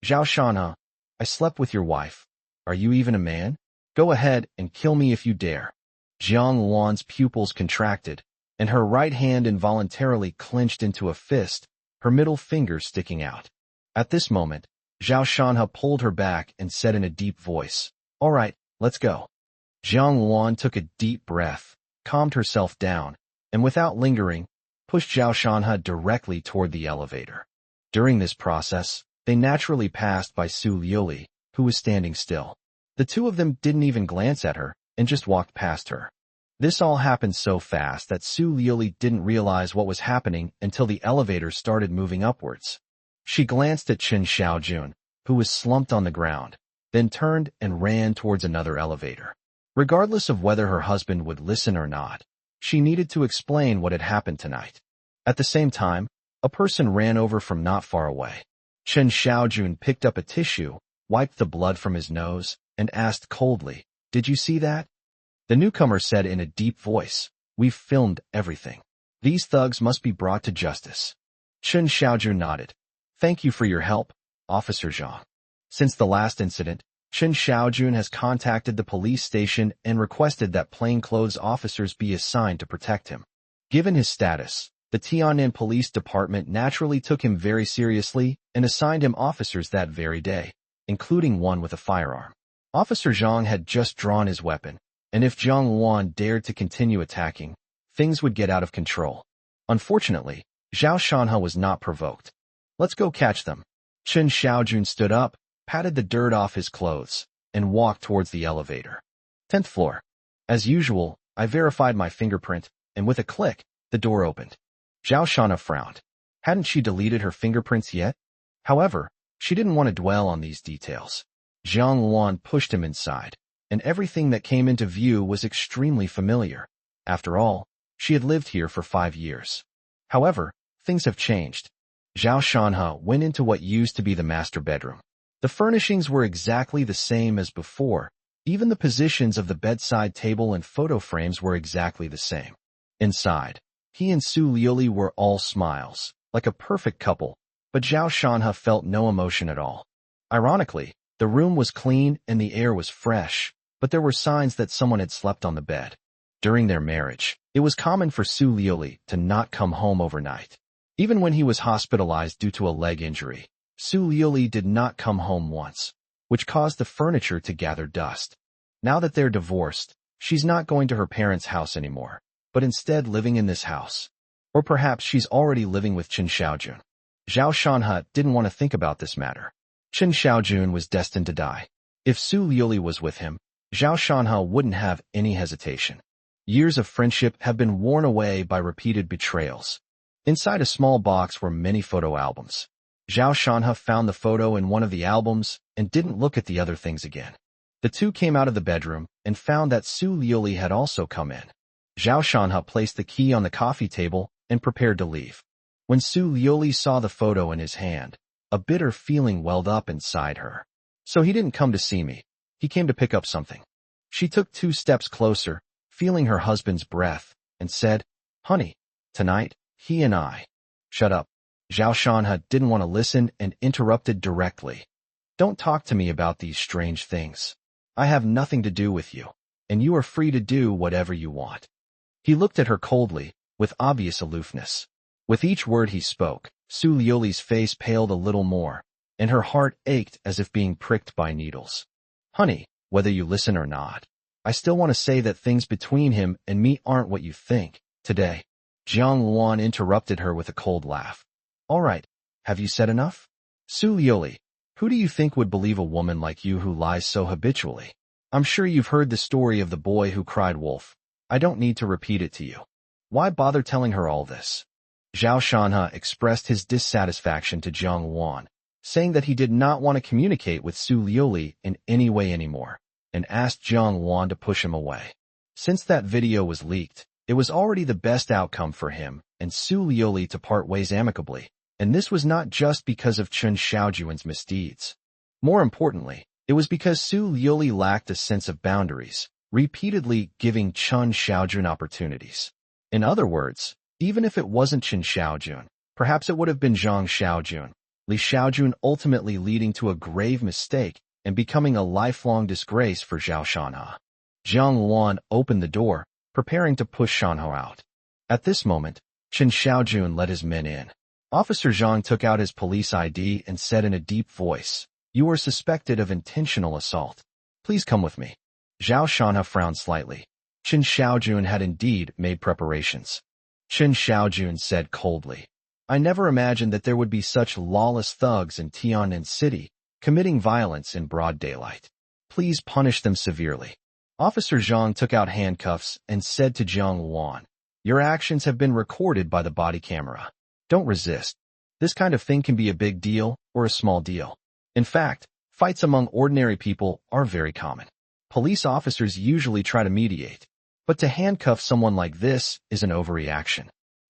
Zhao Shanha, I slept with your wife. Are you even a man? Go ahead and kill me if you dare. Jiang Wan's pupils contracted, and her right hand involuntarily clenched into a fist, her middle finger sticking out. At this moment, Zhao Shanha pulled her back and said in a deep voice, All right, let's go. Jiang Wan took a deep breath, calmed herself down, and without lingering, pushed Zhao Shanha directly toward the elevator. During this process, they naturally passed by Su Liuli, who was standing still. The two of them didn't even glance at her, and just walked past her. This all happened so fast that Su Liuli didn't realize what was happening until the elevator started moving upwards. She glanced at Chun Xiaojun, who was slumped on the ground, then turned and ran towards another elevator. Regardless of whether her husband would listen or not, she needed to explain what had happened tonight. At the same time, a person ran over from not far away. Chun Xiaojun picked up a tissue, wiped the blood from his nose, and asked coldly, Did you see that? The newcomer said in a deep voice, We've filmed everything. These thugs must be brought to justice. Chun Xiaojun nodded. Thank you for your help, Officer Zhang. Since the last incident, Chun Xiaojun has contacted the police station and requested that plainclothes officers be assigned to protect him. Given his status, the Tiannan Police Department naturally took him very seriously and assigned him officers that very day, including one with a firearm. Officer Zhang had just drawn his weapon, and if Jiang Wan dared to continue attacking, things would get out of control. Unfortunately, Zhao Shanha was not provoked. Let's go catch them. Chun Xiaojun stood up, patted the dirt off his clothes, and walked towards the elevator. 10th floor. As usual, I verified my fingerprint, and with a click, the door opened. Zhao Shanha frowned. Hadn't she deleted her fingerprints yet? However, she didn't want to dwell on these details. Jiang Wan pushed him inside, and everything that came into view was extremely familiar. After all, she had lived here for 5 years. However, things have changed. Zhao Shanha went into what used to be the master bedroom. The furnishings were exactly the same as before. Even the positions of the bedside table and photo frames were exactly the same. Inside, he and Su Liuli were all smiles, like a perfect couple, but Zhao Shanha felt no emotion at all. Ironically, the room was clean and the air was fresh, but there were signs that someone had slept on the bed. During their marriage, it was common for Su Liuli to not come home overnight. Even when he was hospitalized due to a leg injury, Su Liuli did not come home once, which caused the furniture to gather dust. Now that they're divorced, she's not going to her parents' house anymore, but instead living in this house. Or perhaps she's already living with Chun Xiaojun. Zhao Shanha didn't want to think about this matter. Chun Xiaojun was destined to die. If Su Liuli was with him, Zhao Shanha wouldn't have any hesitation. Years of friendship have been worn away by repeated betrayals. Inside a small box were many photo albums. Zhao Shanha found the photo in one of the albums and didn't look at the other things again. The two came out of the bedroom and found that Su Liuli had also come in. Zhao Shanha placed the key on the coffee table and prepared to leave. When Su Liuli saw the photo in his hand, a bitter feeling welled up inside her. So he didn't come to see me. He came to pick up something. She took 2 steps closer, feeling her husband's breath, and said, Honey, tonight, he and I. Shut up. Zhao Shanha didn't want to listen and interrupted directly. Don't talk to me about these strange things. I have nothing to do with you, and you are free to do whatever you want. He looked at her coldly, with obvious aloofness. With each word he spoke, Su Liuli's face paled a little more, and her heart ached as if being pricked by needles. Honey, whether you listen or not, I still want to say that things between him and me aren't what you think, today. Jiang Wan interrupted her with a cold laugh. All right, have you said enough? Su Liuli, who do you think would believe a woman like you who lies so habitually? I'm sure you've heard the story of the boy who cried wolf. I don't need to repeat it to you. Why bother telling her all this? Zhao Shanha expressed his dissatisfaction to Jiang Wan, saying that he did not want to communicate with Su Liuli in any way anymore, and asked Jiang Wan to push him away. Since that video was leaked, it was already the best outcome for him and Su Liuli to part ways amicably, and this was not just because of Chen Xiaojuan's misdeeds. More importantly, it was because Su Liuli lacked a sense of boundaries, repeatedly giving Chen Xiaojun opportunities. In other words, even if it wasn't Chen Xiaojun, perhaps it would have been Zhang Xiaojun, Li Xiaojun ultimately leading to a grave mistake and becoming a lifelong disgrace for Zhao Shanhe. Zhang Luan opened the door, preparing to push Shanhe out. At this moment, Chen Xiaojun led his men in. Officer Zhang took out his police ID and said in a deep voice, "You are suspected of intentional assault. Please come with me." Zhao Shanhe frowned slightly. Chen Xiaojun had indeed made preparations. Chen Xiaojun said coldly, "I never imagined that there would be such lawless thugs in Tian'an City, committing violence in broad daylight. Please punish them severely." Officer Zhang took out handcuffs and said to Zhang Luan, "Your actions have been recorded by the body camera. Don't resist. This kind of thing can be a big deal or a small deal. In fact, fights among ordinary people are very common. Police officers usually try to mediate, but to handcuff someone like this is an overreaction."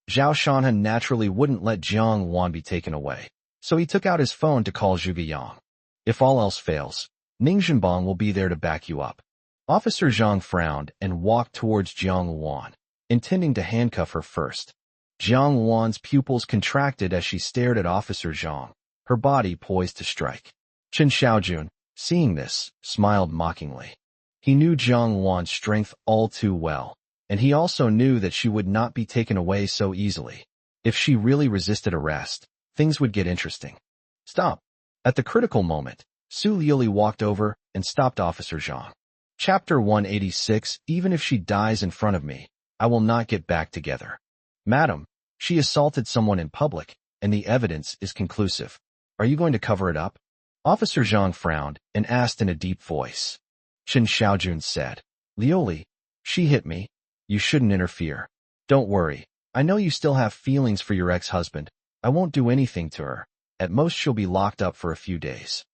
Zhao Shanhe naturally wouldn't let Zhang Luan be taken away, so he took out his phone to call Zhuge Yang. "If all else fails, Ning Zhenbang will be there to back you up." Officer Zhang frowned and walked towards Zhang Luan, intending to handcuff her first. Zhang Luan's pupils contracted as she stared at Officer Zhang, her body poised to strike. Chen Xiaojun, seeing this, smiled mockingly. He knew Zhang Luan's strength all too well, and he also knew that she would not be taken away so easily. If she really resisted arrest, things would get interesting. "Stop." At the critical moment, Su Liuli walked over and stopped Officer Zhang. Chapter 186, Even if she dies in front of me, I will not get back together. "Madam, she assaulted someone in public, and the evidence is conclusive. Are you going to cover it up?" Officer Zhang frowned and asked in a deep voice. Chen Xiaojun said, "Liuli, she hit me. You shouldn't interfere. Don't worry. I know you still have feelings for your ex-husband. I won't do anything to her. At most she'll be locked up for a few days."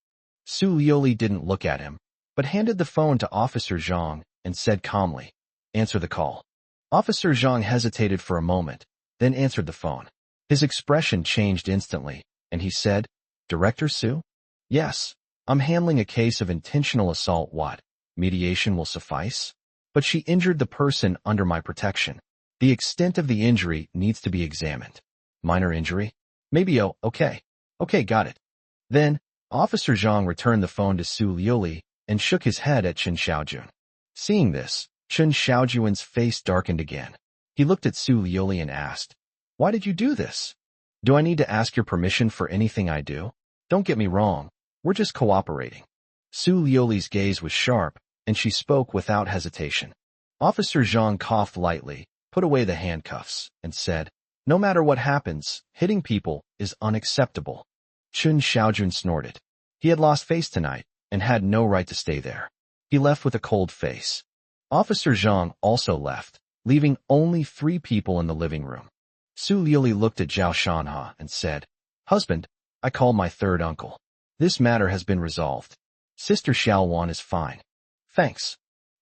Su Liuli didn't look at him, but handed the phone to Officer Zhang and said calmly, "Answer the call." Officer Zhang hesitated for a moment, then answered the phone. His expression changed instantly, and he said, "Director Su?" "Yes, I'm handling a case of intentional assault. What? Mediation will suffice? But she injured the person under my protection. The extent of the injury needs to be examined." "Minor injury? Maybe. Oh, okay. Okay, got it." Then, Officer Zhang returned the phone to Su Liuli and shook his head at Chen Xiaojun. Seeing this, Chen Xiaojuan's face darkened again. He looked at Su Liuli and asked, "Why did you do this? Do I need to ask your permission for anything I do? Don't get me wrong, we're just cooperating." Su Liuli's gaze was sharp, and she spoke without hesitation. Officer Zhang coughed lightly, put away the handcuffs, and said, "No matter what happens, hitting people is unacceptable." Chen Xiaojun snorted. He had lost face tonight, and had no right to stay there. He left with a cold face. Officer Zhang also left, leaving only 3 people in the living room. Su Liuli looked at Zhao Shanhe and said, "Husband, I called my third uncle. This matter has been resolved. Sister Xiaowan is fine. Thanks."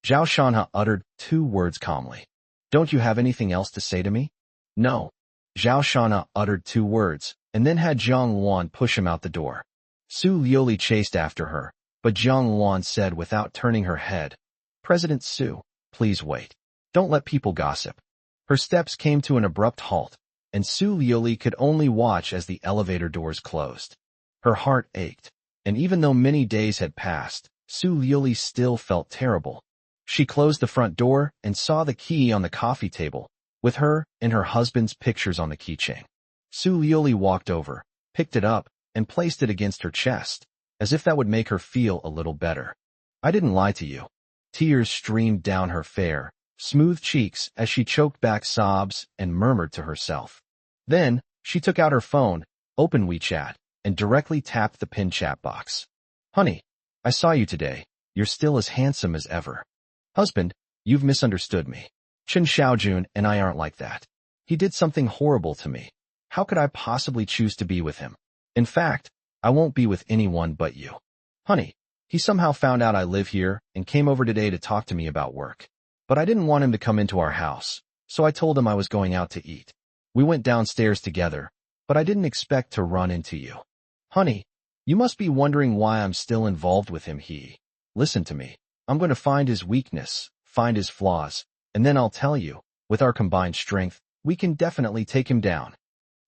Zhao Shanhe uttered 2 words calmly. "Don't you have anything else to say to me?" "No." Zhao Shanhe uttered 2 words, and then had Zhang Luan push him out the door. Su Liuli chased after her, but Zhang Luan said without turning her head, "President Su, please wait. Don't let people gossip." Her steps came to an abrupt halt, and Su Liuli could only watch as the elevator doors closed. Her heart ached, and even though many days had passed, Su Liuli still felt terrible. She closed the front door and saw the key on the coffee table, with her and her husband's pictures on the keychain. Su Liuli walked over, picked it up, and placed it against her chest, as if that would make her feel a little better. "I didn't lie to you." Tears streamed down her fair, smooth cheeks as she choked back sobs and murmured to herself. Then, she took out her phone, opened WeChat, and directly tapped the pinned chat box. "Honey, I saw you today. You're still as handsome as ever." "Husband, you've misunderstood me. Chen Xiaojun and I aren't like that. He did something horrible to me. How could I possibly choose to be with him? In fact, I won't be with anyone but you. Honey, he somehow found out I live here and came over today to talk to me about work. but I didn't want him to come into our house, so I told him I was going out to eat. We went downstairs together, but I didn't expect to run into you. Honey, you must be wondering why I'm still involved with him. Listen to me. I'm going to find his weakness, find his flaws, and then I'll tell you, with our combined strength, we can definitely take him down.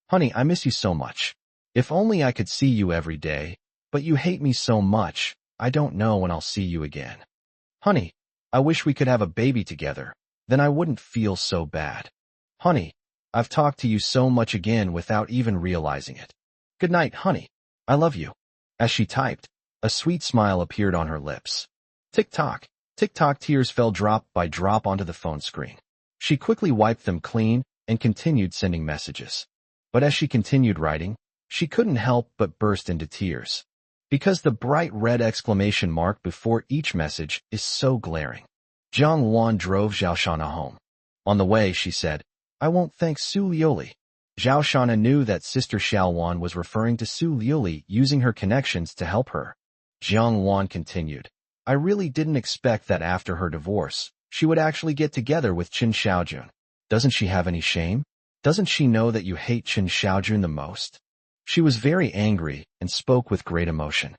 Honey, I miss you so much. If only I could see you every day, but you hate me so much, I don't know when I'll see you again. Honey, I wish we could have a baby together, then I wouldn't feel so bad. Honey, I've talked to you so much again without even realizing it. Good night, honey. I love you. As she typed, a sweet smile appeared on her lips. Tick-tock, tick-tock, tears fell drop by drop onto the phone screen. She quickly wiped them clean and continued sending messages. But as she continued writing, she couldn't help but burst into tears. Because the bright red exclamation mark before each message is so glaring. Jiang Wan drove Zhao Shana home. On the way, she said, I won't thank Su Liuli. Zhao Shana knew that Sister Xiao Wan was referring to Su Liuli using her connections to help her. Jiang Wan continued, I really didn't expect that after her divorce, she would actually get together with Qin Xiaojun. Doesn't she have any shame? Doesn't she know that you hate Qin Xiaojun the most? She was very angry and spoke with great emotion.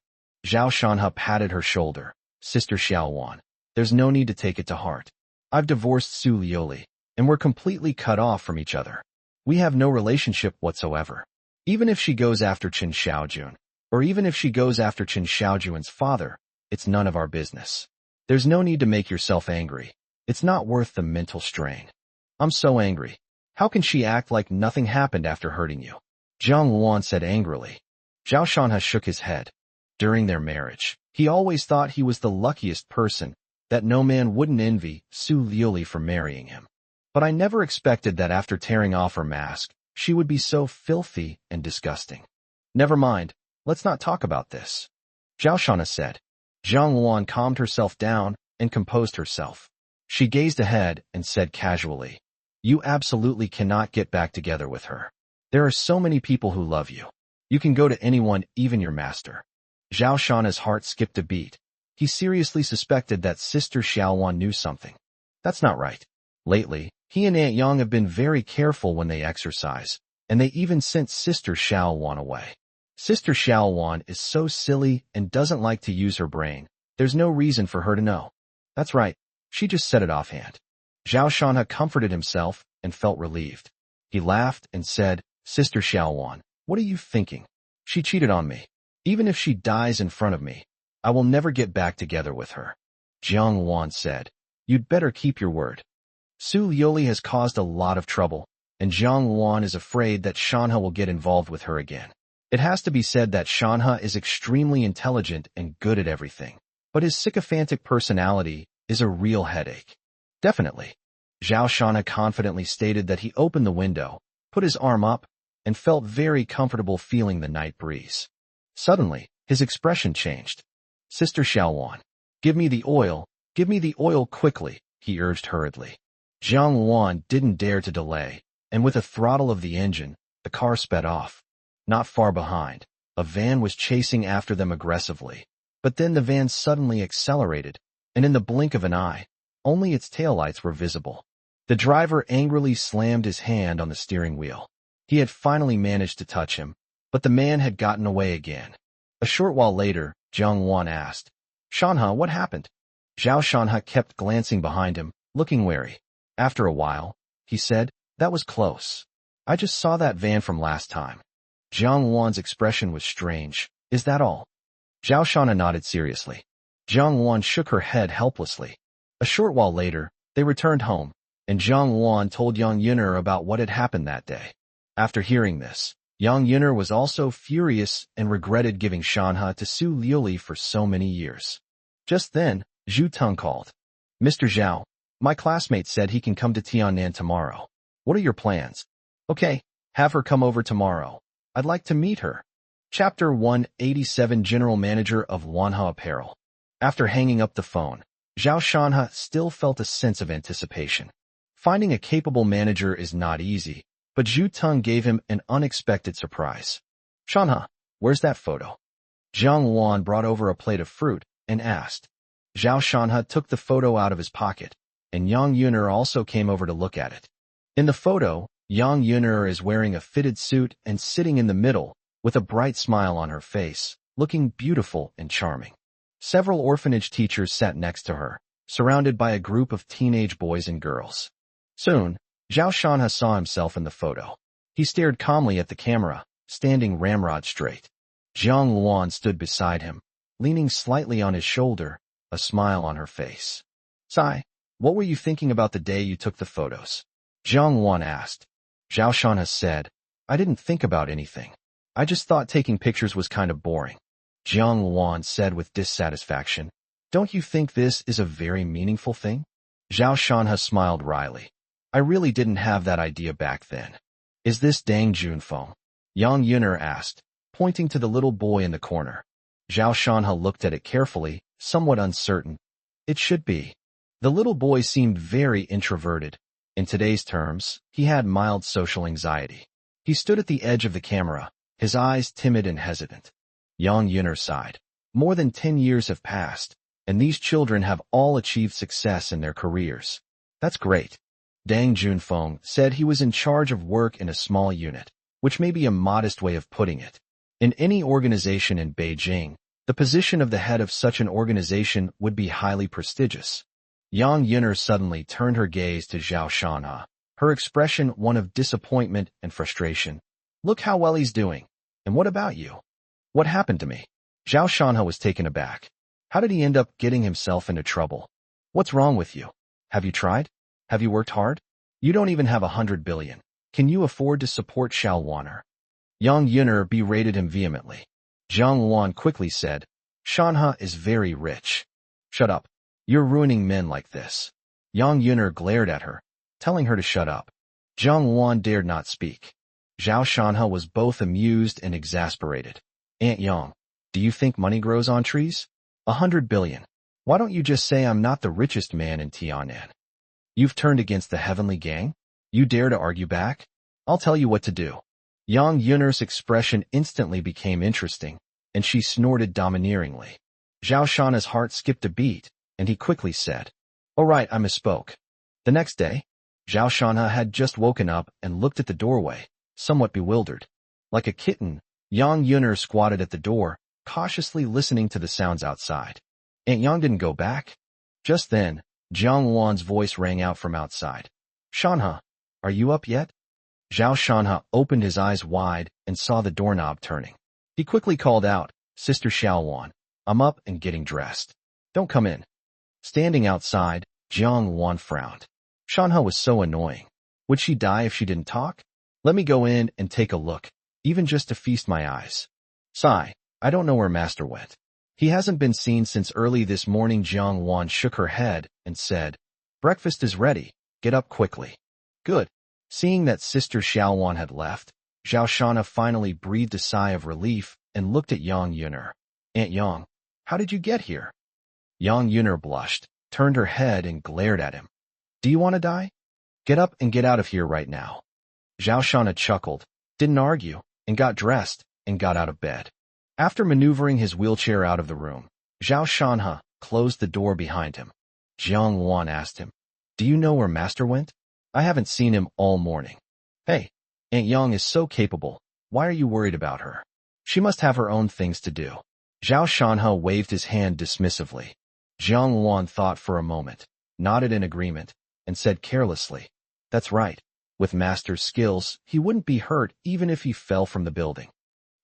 Zhao Shanha patted her shoulder. Sister Xiao Wan, there's no need to take it to heart. I've divorced Su Liuli, and we're completely cut off from each other. We have no relationship whatsoever. Even if she goes after Qin Xiaojun, or even if she goes after Qin Xiaojun's father, it's none of our business. There's no need to make yourself angry. It's not worth the mental strain. I'm so angry. How can she act like nothing happened after hurting you? Jiang Wan said angrily. Zhao Shanha shook his head. During their marriage, he always thought he was the luckiest person, that no man wouldn't envy Su Liuli for marrying him. But I never expected that after tearing off her mask, she would be so filthy and disgusting. Never mind, let's not talk about this. Zhao Shanha said. Jiang Wan calmed herself down and composed herself. She gazed ahead and said casually, You absolutely cannot get back together with her. There are so many people who love you. You can go to anyone, even your master. Zhao Shanha's heart skipped a beat. He seriously suspected that Sister Xiaowan knew something. That's not right. Lately, he and Aunt Yang have been very careful when they exercise, and they even sent Sister Xiaowan away. Sister Xiaowan is so silly and doesn't like to use her brain. There's no reason for her to know. That's right. She just said it offhand. Zhao Shanha comforted himself and felt relieved. He laughed and said, Sister Xiaowan, what are you thinking? She cheated on me. Even if she dies in front of me, I will never get back together with her. Jiang Wan said, You'd better keep your word. Su Liuli has caused a lot of trouble, and Jiang Wan is afraid that Shanha will get involved with her again. It has to be said that Shanha is extremely intelligent and good at everything, but his sycophantic personality is a real headache. Definitely. Zhao Shanha confidently stated that he opened the window, put his arm up, and felt very comfortable feeling the night breeze. Suddenly, his expression changed. Sister Xiaowan, give me the oil quickly, he urged hurriedly. Jiang Wan didn't dare to delay, and with a throttle of the engine, the car sped off. Not far behind, a van was chasing after them aggressively, but then the van suddenly accelerated, and in the blink of an eye, only its taillights were visible. The driver angrily slammed his hand on the steering wheel. He had finally managed to touch him, but the man had gotten away again. A short while later, Jiang Wan asked, Shanha, what happened? Zhao Shanha kept glancing behind him, looking wary. After a while, he said, That was close. I just saw that van from last time. Jiang Wan's expression was strange. Is that all? Zhao Shanha nodded seriously. Jiang Wan shook her head helplessly. A short while later, they returned home, and Jiang Wan told Yang Yun'er about what had happened that day. After hearing this, Yang Yun'er was also furious and regretted giving Shanha to Su Liuli for so many years. Just then, Zhu Teng called. Mr. Zhao, my classmate said he can come to Tiannan tomorrow. What are your plans? Okay, have her come over tomorrow. I'd like to meet her. Chapter 187 General Manager of Manhwa Apparel. After hanging up the phone, Zhao Shanha still felt a sense of anticipation. Finding a capable manager is not easy, but Zhu Teng gave him an unexpected surprise. Shanha, where's that photo? Jiang Wan brought over a plate of fruit and asked. Zhao Shanha took the photo out of his pocket. and Yang Yuner also came over to look at it. In the photo, Yang Yuner is wearing a fitted suit and sitting in the middle, with a bright smile on her face, looking beautiful and charming. Several orphanage teachers sat next to her, surrounded by a group of teenage boys and girls. Soon, Zhao Shanha saw himself in the photo. He stared calmly at the camera, standing ramrod straight. Jiang Luan stood beside him, leaning slightly on his shoulder, a smile on her face. "Sai, what were you thinking about the day you took the photos?" Jiang Luan asked. Zhao Shanha said, "I didn't think about anything. I just thought taking pictures was kind of boring." Jiang Luan said with dissatisfaction, "Don't you think this is a very meaningful thing?" Zhao Shanha smiled wryly. "I really didn't have that idea back then." "Is this Dang Junfeng?" Yang Yuner asked, pointing to the little boy in the corner. Zhao Shanha looked at it carefully, somewhat uncertain. "It should be." The little boy seemed very introverted. In today's terms, he had mild social anxiety. He stood at the edge of the camera, his eyes timid and hesitant. Yang Yuner sighed. More than 10 years have passed, and these children have all achieved success in their careers. "That's great." Dang Junfeng said he was in charge of work in a small unit, which may be a modest way of putting it. In any organization in Beijing, the position of the head of such an organization would be highly prestigious. Yang Yuner suddenly turned her gaze to Zhao Shanha, her expression one of disappointment and frustration. "Look how well he's doing. And what about you? What happened to me?" Zhao Shanha was taken aback. "How did he end up getting himself into trouble? What's wrong with you? Have you tried? Have you worked hard? You don't even have 100 billion. Can you afford to support Xiao Waner?" Yang Yuner berated him vehemently. Zhang Luan quickly said, "Shanha is very rich." "Shut up. You're ruining men like this." Yang Yuner glared at her, telling her to shut up. Zhang Luan dared not speak. Zhao Shanha was both amused and exasperated. "Aunt Yang, do you think money grows on trees? 100 billion. Why don't you just say I'm not the richest man in Tianan? You've turned against the heavenly gang? You dare to argue back? I'll tell you what to do." Yang Yuner's expression instantly became interesting, and she snorted domineeringly. Zhao Shanha's heart skipped a beat, and he quickly said, "All right, I misspoke." The next day, Zhao Shanha had just woken up and looked at the doorway, somewhat bewildered. Like a kitten, Yang Yuner squatted at the door, cautiously listening to the sounds outside. "Aunt Yang didn't go back?" Just then, Jiang Luan's voice rang out from outside. "Shanha, are you up yet?" Zhao Shanha opened his eyes wide and saw the doorknob turning. He quickly called out, "Sister Xiaowan, I'm up and getting dressed. Don't come in." Standing outside, Jiang Luan frowned. Shanha was so annoying. Would she die if she didn't talk? "Let me go in and take a look, even just to feast my eyes." "Sigh, I don't know where Master went. He hasn't been seen since early this morning." Jiang Luan shook her head and said, "Breakfast is ready. Get up quickly." "Good." Seeing that Sister Xiaowan had left, Zhao Shanha finally breathed a sigh of relief and looked at Yang Yuner. "Aunt Yang, how did you get here?" Yang Yuner blushed, turned her head and glared at him. "Do you want to die? Get up and get out of here right now." Zhao Shanha chuckled, didn't argue, and got dressed and got out of bed. After maneuvering his wheelchair out of the room, Zhao Shanha closed the door behind him. Jiang Luan asked him, "Do you know where Master went? I haven't seen him all morning." "Hey, Aunt Yang is so capable. Why are you worried about her? She must have her own things to do." Zhao Shanha waved his hand dismissively. Jiang Luan thought for a moment, nodded in agreement, and said carelessly, "That's right. With Master's skills, he wouldn't be hurt even if he fell from the building."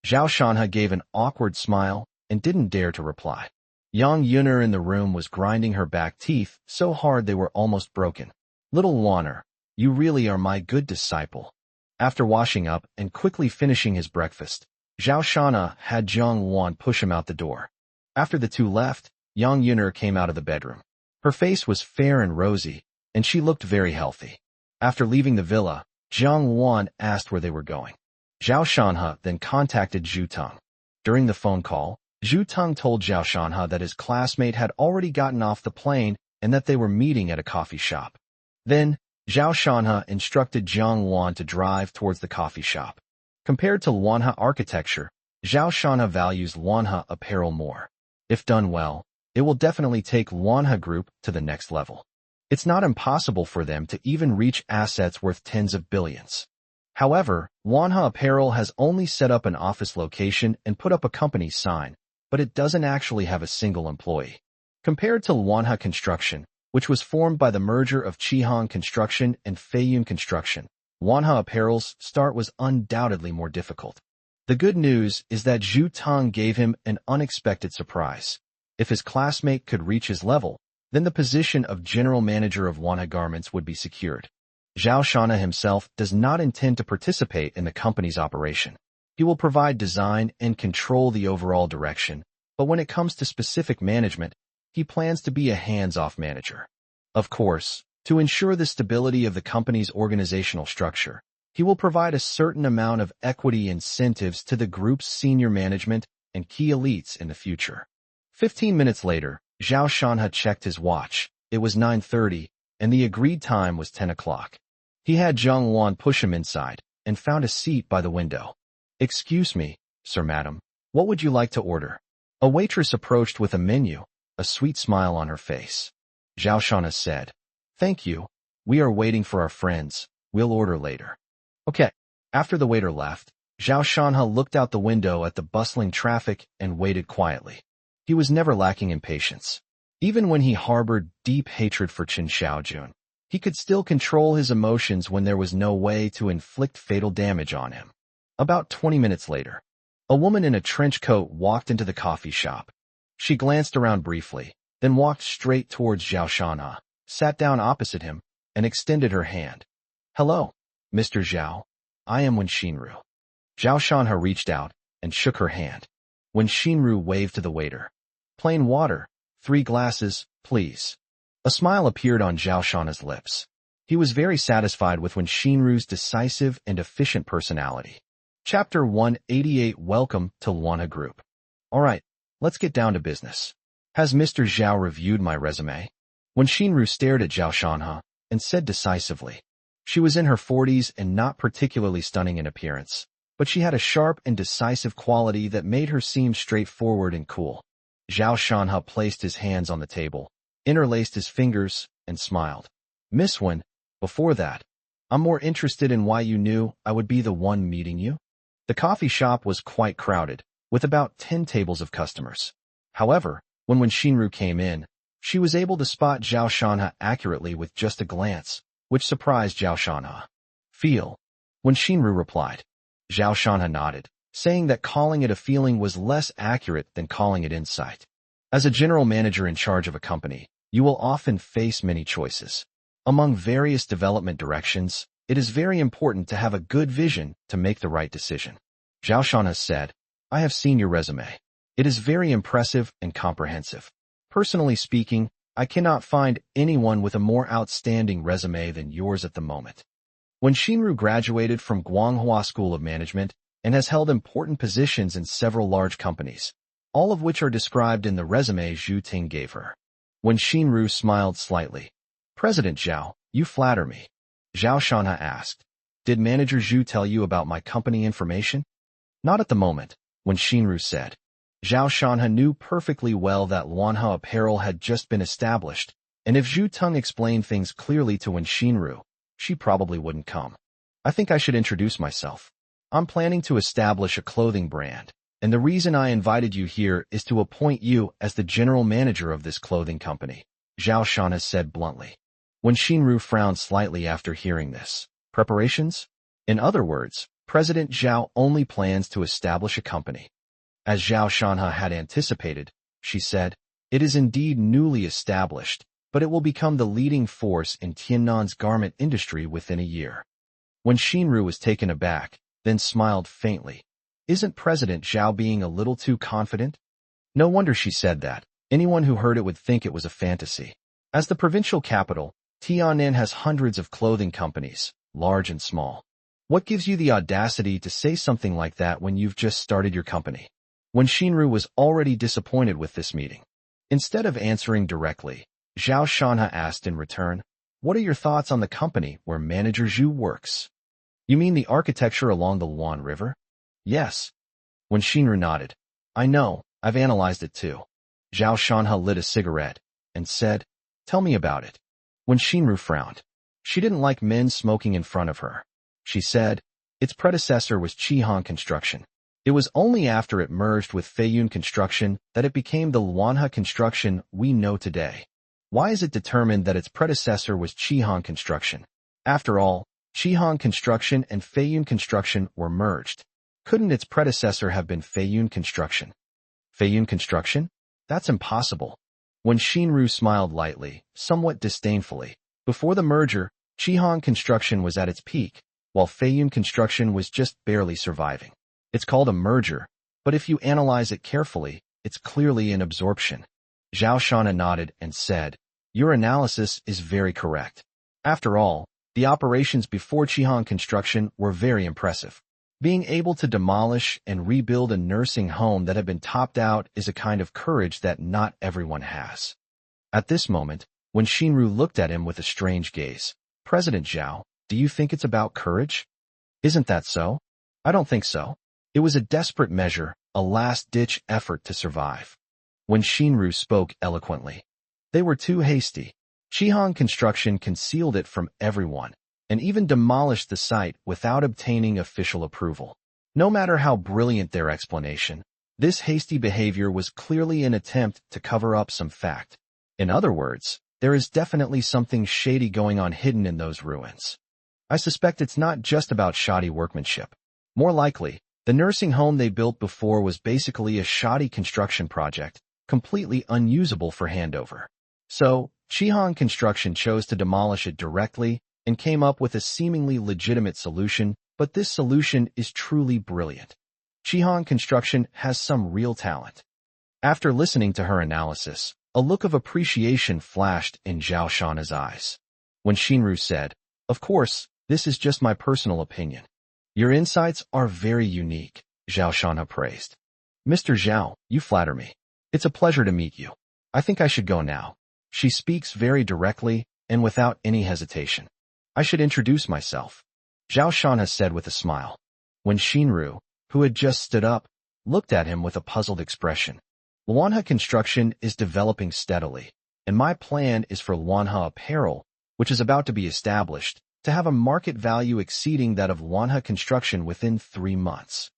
Zhao Shanha gave an awkward smile and didn't dare to reply. Yang Yuner in the room was grinding her back teeth so hard they were almost broken. "Little Waner, you really are my good disciple." After washing up and quickly finishing his breakfast, Zhao Shanha had Jiang Luan push him out the door. After the two left, Yang Yuner came out of the bedroom. Her face was fair and rosy, and she looked very healthy. After leaving the villa, Jiang Luan asked where they were going. Zhao Shanha then contacted Zhu Teng. During the phone call, Zhu Teng told Zhao Shanha that his classmate had already gotten off the plane and that they were meeting at a coffee shop. Then, Zhao Shanha instructed Jiang Luan to drive towards the coffee shop. Compared to Luanha architecture, Zhao Shanha values Luanha apparel more. If done well, it will definitely take Luanha Group to the next level. It's not impossible for them to even reach assets worth tens of billions. However, Manhwa Apparel has only set up an office location and put up a company sign, but it doesn't actually have a single employee. Compared to Manhwa Construction, which was formed by the merger of Chihong Construction and Feiyun Construction, Manhwa Apparel's start was undoubtedly more difficult. The good news is that Zhu Tong gave him an unexpected surprise. If his classmate could reach his level, then the position of general manager of Manhwa Garments would be secured. Zhao Shana himself does not intend to participate in the company's operation. He will provide design and control the overall direction, but when it comes to specific management, he plans to be a hands-off manager. Of course, to ensure the stability of the company's organizational structure, he will provide a certain amount of equity incentives to the group's senior management and key elites in the future. 15 minutes later, Zhao Shanha checked his watch. It was 9:30, and the agreed time was 10 o'clock. He had Zhang Wan push him inside and found a seat by the window. "Excuse me, sir, madam, what would you like to order?" A waitress approached with a menu, a sweet smile on her face. Zhao Shanha said, "Thank you. We are waiting for our friends. We'll order later." "Okay." After the waiter left, Zhao Shanha looked out the window at the bustling traffic and waited quietly. He was never lacking in patience. Even when he harbored deep hatred for Qin Xiaojun, he could still control his emotions when there was no way to inflict fatal damage on him. About 20 minutes later, a woman in a trench coat walked into the coffee shop. She glanced around briefly, then walked straight towards Zhao Shanha, sat down opposite him, and extended her hand. "Hello, Mr. Zhao. I am Wen Xinru." Zhao Shanha reached out and shook her hand. Wen Xinru waved to the waiter. "Plain water, 3 glasses, please." A smile appeared on Zhao Shanha's lips. He was very satisfied with Wen Xinru's decisive and efficient personality. Chapter 188. Welcome to Manhwa Group. Alright, let's get down to business. Has Mr. Zhao reviewed my resume? Wen Xinru stared at Zhao Shanha and said decisively. She was in her 40s and not particularly stunning in appearance, but she had a sharp and decisive quality that made her seem straightforward and cool. Zhao Shanha placed his hands on the table, interlaced his fingers, and smiled. "Miss Wen, before that, I'm more interested in why you knew I would be the one meeting you." The coffee shop was quite crowded, with about 10 tables of customers. However, when Shinru came in, she was able to spot Zhao Shanha accurately with just a glance, which surprised Zhao Shanha. "Feel," when Shinru replied. Zhao Shanha nodded, saying that calling it a feeling was less accurate than calling it insight. As a general manager in charge of a company, you will often face many choices. Among various development directions, it is very important to have a good vision to make the right decision. Zhao Shanha said, "I have seen your resume. It is very impressive and comprehensive. Personally speaking, I cannot find anyone with a more outstanding resume than yours at the moment." When Shinru graduated from Guanghua School of Management and has held important positions in several large companies, all of which are described in the resume Zhu Ting gave her. When Shinru smiled slightly, "President Zhao, you flatter me." Zhao Shanha asked, "Did Manager Zhu tell you about my company information?" "Not at the moment," when Shinru said. Zhao Shanha knew perfectly well that Manhwa Apparel had just been established, and if Zhu Tong explained things clearly to Wen Shinru, she probably wouldn't come. "I think I should introduce myself. I'm planning to establish a clothing brand, and the reason I invited you here is to appoint you as the general manager of this clothing company," Zhao Shanha said bluntly. Wen Shinru frowned slightly after hearing this. "Preparations?" In other words, President Zhao only plans to establish a company. As Zhao Shanha had anticipated, she said, "It is indeed newly established, but it will become the leading force in Tiannan's garment industry within a year." When Shinru was taken aback, then smiled faintly. "Isn't President Zhao being a little too confident?" No wonder she said that. Anyone who heard it would think it was a fantasy. As the provincial capital, Tiannan has hundreds of clothing companies, large and small. What gives you the audacity to say something like that when you've just started your company? When Shinru was already disappointed with this meeting. Instead of answering directly, Zhao Shanha asked in return, "What are your thoughts on the company where Manager Zhu works?" "You mean the architecture along the Luan River?" "Yes." When Shinru nodded, "I know, I've analyzed it too." Zhao Shanha lit a cigarette and said, "Tell me about it." When Shinru frowned, she didn't like men smoking in front of her. She said, its predecessor was Chihan Construction. It was only after it merged with Feiyun Construction that it became the Manhwa Construction we know today. Why is it determined that its predecessor was Chihan Construction? After all, Chihan Construction and Feiyun Construction were merged. Couldn't its predecessor have been Feiyun Construction? Feiyun Construction? That's impossible. When Shinru smiled lightly, somewhat disdainfully, before the merger, Chihan Construction was at its peak, while Feiyun Construction was just barely surviving. It's called a merger, but if you analyze it carefully, it's clearly an absorption. Zhao Shana nodded and said, your analysis is very correct. After all, the operations before Chihan Construction were very impressive. Being able to demolish and rebuild a nursing home that had been topped out is a kind of courage that not everyone has. At this moment, when Shinru looked at him with a strange gaze, President Zhao, do you think it's about courage? Isn't that so? I don't think so. It was a desperate measure, a last-ditch effort to survive. When Shinru spoke eloquently, they were too hasty. Chihan Construction concealed it from everyone, and even demolished the site without obtaining official approval. No matter how brilliant their explanation, this hasty behavior was clearly an attempt to cover up some fact. In other words, there is definitely something shady going on hidden in those ruins. I suspect it's not just about shoddy workmanship. More likely, the nursing home they built before was basically a shoddy construction project, completely unusable for handover. So, Chihan Construction chose to demolish it directly and came up with a seemingly legitimate solution, but this solution is truly brilliant. Chihan Construction has some real talent. After listening to her analysis, a look of appreciation flashed in Zhao Shana's eyes. When Shinru said, of course, this is just my personal opinion. Your insights are very unique, Zhao Shana praised. Mr. Zhao, you flatter me. It's a pleasure to meet you. I think I should go now. She speaks very directly and without any hesitation. I should introduce myself, Zhao Shana said with a smile. When Shinru, who had just stood up, looked at him with a puzzled expression. Luanha Construction is developing steadily, and my plan is for Luanha Apparel, which is about to be established, to have a market value exceeding that of Luanha Construction within 3 months.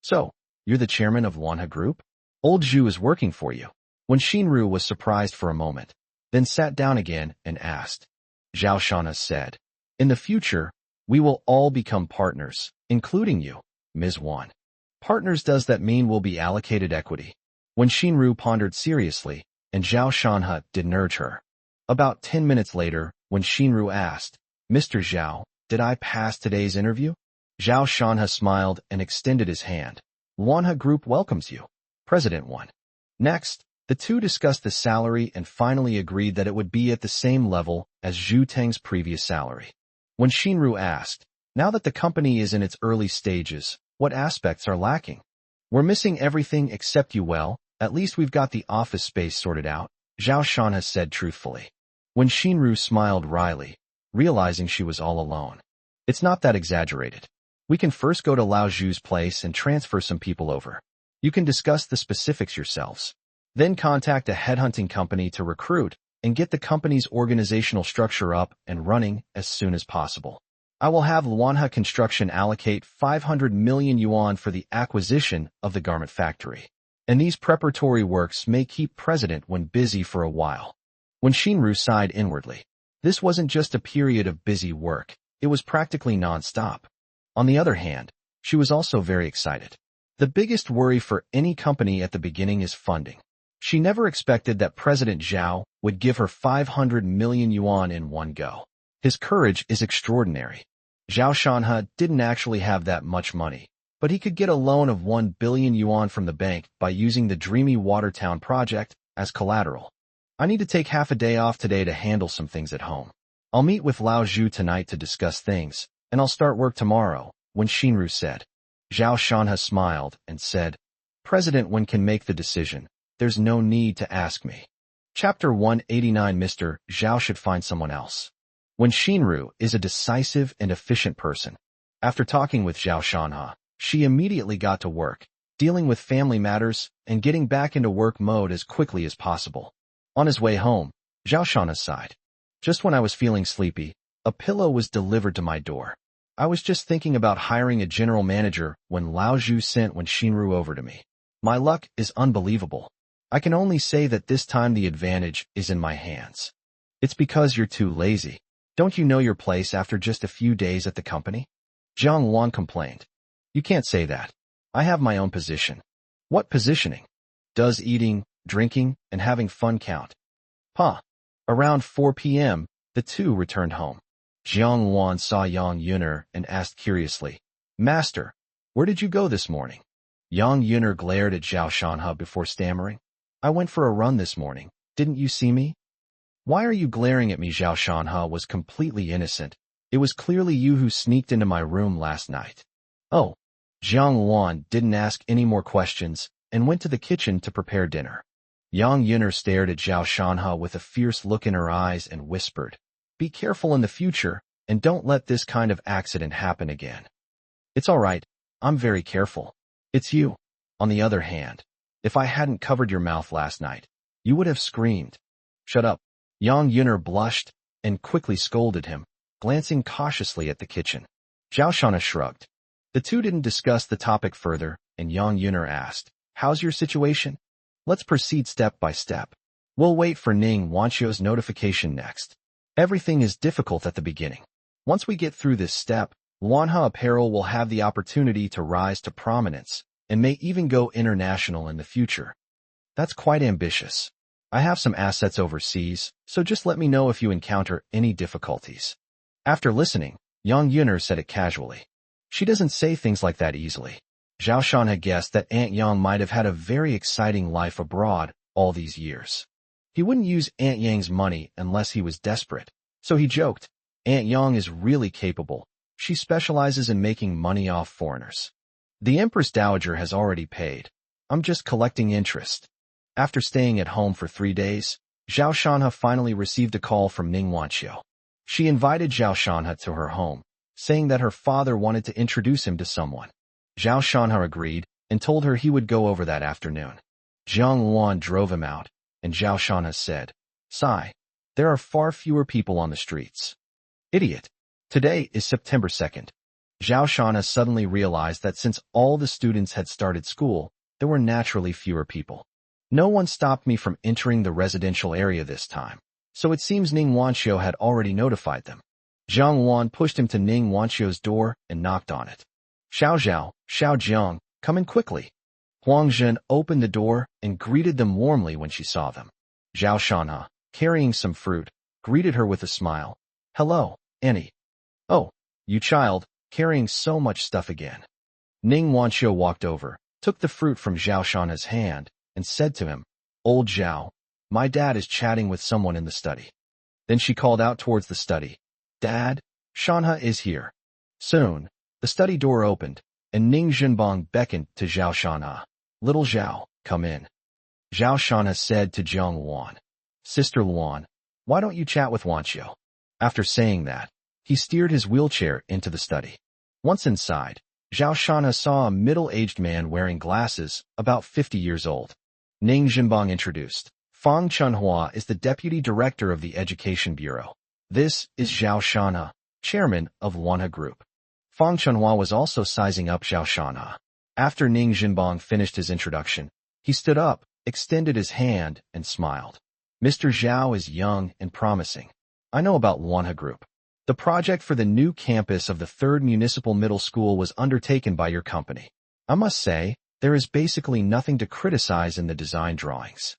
So, you're the chairman of Luanha Group? Old Zhu is working for you. When Shinru was surprised for a moment, then sat down again and asked. Zhao Shana said, in the future, we will all become partners, including you, Ms. Wan. Partners, does that mean we'll be allocated equity? When Shinru pondered seriously, and Zhao Shanha didn't urge her. About 10 minutes later, when Shinru asked, Mr. Zhao, did I pass today's interview? Zhao Shanha smiled and extended his hand. Luanha Group welcomes you. President 1. Next, the two discussed the salary and finally agreed that it would be at the same level as Zhu Teng's previous salary. When Shinru asked, now that the company is in its early stages, what aspects are lacking? We're missing everything except you. Well, at least we've got the office space sorted out, Zhao Shanha said truthfully. When Shinru smiled wryly, realizing she was all alone. It's not that exaggerated. We can first go to Lao Zhu's place and transfer some people over. You can discuss the specifics yourselves. Then contact a headhunting company to recruit and get the company's organizational structure up and running as soon as possible. I will have Luanha Construction allocate 500 million yuan for the acquisition of the garment factory. And these preparatory works may keep President Wen busy for a while. When Shinru sighed inwardly, this wasn't just a period of busy work, it was practically non-stop. On the other hand, she was also very excited. The biggest worry for any company at the beginning is funding. She never expected that President Zhao would give her 500 million yuan in one go. His courage is extraordinary. Zhao Shanha didn't actually have that much money, but he could get a loan of 1 billion yuan from the bank by using the Dreamy Watertown project as collateral. I need to take half a day off today to handle some things at home. I'll meet with Lao Zhu tonight to discuss things, and I'll start work tomorrow, when Shinru said. Zhao Shanha smiled and said, President Wen can make the decision. There's no need to ask me. Chapter 189. Mr. Zhao should find someone else. When Shinru is a decisive and efficient person. After talking with Zhao Shanha, she immediately got to work, dealing with family matters and getting back into work mode as quickly as possible. On his way home, Zhao Shanha sighed. Just when I was feeling sleepy, a pillow was delivered to my door. I was just thinking about hiring a general manager when Lao Zhu sent Shinru over to me. My luck is unbelievable. I can only say that this time the advantage is in my hands. It's because you're too lazy. Don't you know your place after just a few days at the company? Jiang Wan complained. You can't say that. I have my own position. What positioning? Does eating, drinking, and having fun count? Around 4 p.m., the two returned home. Jiang Wan saw Yang Yuner and asked curiously, Master, where did you go this morning? Yang Yuner glared at Zhao Shanhe before stammering. I went for a run this morning. Didn't you see me? Why are you glaring at me? Zhao Shanhe was completely innocent. It was clearly you who sneaked into my room last night. Oh. Jiang Wan didn't ask any more questions and went to the kitchen to prepare dinner. Yang Yuner stared at Zhao Shanhe with a fierce look in her eyes and whispered, Be careful in the future and don't let this kind of accident happen again. It's all right. I'm very careful. It's you. On the other hand, if I hadn't covered your mouth last night, you would have screamed. Shut up. Yang Yuner blushed and quickly scolded him, glancing cautiously at the kitchen. Zhao Shanhe shrugged. The two didn't discuss the topic further, and Yang Yuner asked, How's your situation? Let's proceed step by step. We'll wait for Ning Wanqiu's notification next. Everything is difficult at the beginning. Once we get through this step, Manhwa Apparel will have the opportunity to rise to prominence, and may even go international in the future. That's quite ambitious. I have some assets overseas, so just let me know if you encounter any difficulties. After listening, Yang Yuner said it casually. She doesn't say things like that easily. Zhao Shan had guessed that Aunt Yang might have had a very exciting life abroad all these years. He wouldn't use Aunt Yang's money unless he was desperate, so he joked, Aunt Yang is really capable. She specializes in making money off foreigners. The Empress Dowager has already paid. I'm just collecting interest. After staying at home for 3 days, Zhao Shanhe finally received a call from Ning Wanqiu. She invited Zhao Shanhe to her home, saying that her father wanted to introduce him to someone. Zhao Shanhe agreed and told her he would go over that afternoon. Jiang Wan drove him out, and Zhao Shanhe said, Sigh, there are far fewer people on the streets. Idiot. Today is September 2nd. Zhao Shanhe suddenly realized that since all the students had started school, there were naturally fewer people. No one stopped me from entering the residential area this time, so it seems Ning Wanqiu had already notified them. Jiang Wan pushed him to Ning Wanqiu's door and knocked on it. Xiao Zhao, Xiao Jiang, come in quickly. Huang Zhen opened the door and greeted them warmly when she saw them. Zhao Shanhe, carrying some fruit, greeted her with a smile. Hello, Annie. Oh, you child, carrying so much stuff again. Ning Wanqiu walked over, took the fruit from Zhao Shanhe's hand, and said to him, Old Zhao, my dad is chatting with someone in the study. Then she called out towards the study. Dad, Shanhe is here. Soon, the study door opened, and Ning Zhenbong beckoned to Zhao Shanhe. Little Zhao, come in. Zhao Shanhe said to Jiang Wan, Sister Luan, why don't you chat with Wanqiu? After saying that, he steered his wheelchair into the study. Once inside, Zhao Shanhe saw a middle-aged man wearing glasses, about 50 years old. Ning Zhenbong introduced. Fang Chunhua is the Deputy Director of the Education Bureau. This is Zhao Shanhe, Chairman of Manhwa Group. Fang Chunhua was also sizing up Zhao Shanhe. After Ning Zhenbong finished his introduction, he stood up, extended his hand, and smiled. Mr. Zhao is young and promising. I know about Manhwa Group. The project for the new campus of the 3rd Municipal Middle School was undertaken by your company. I must say, there is basically nothing to criticize in the design drawings.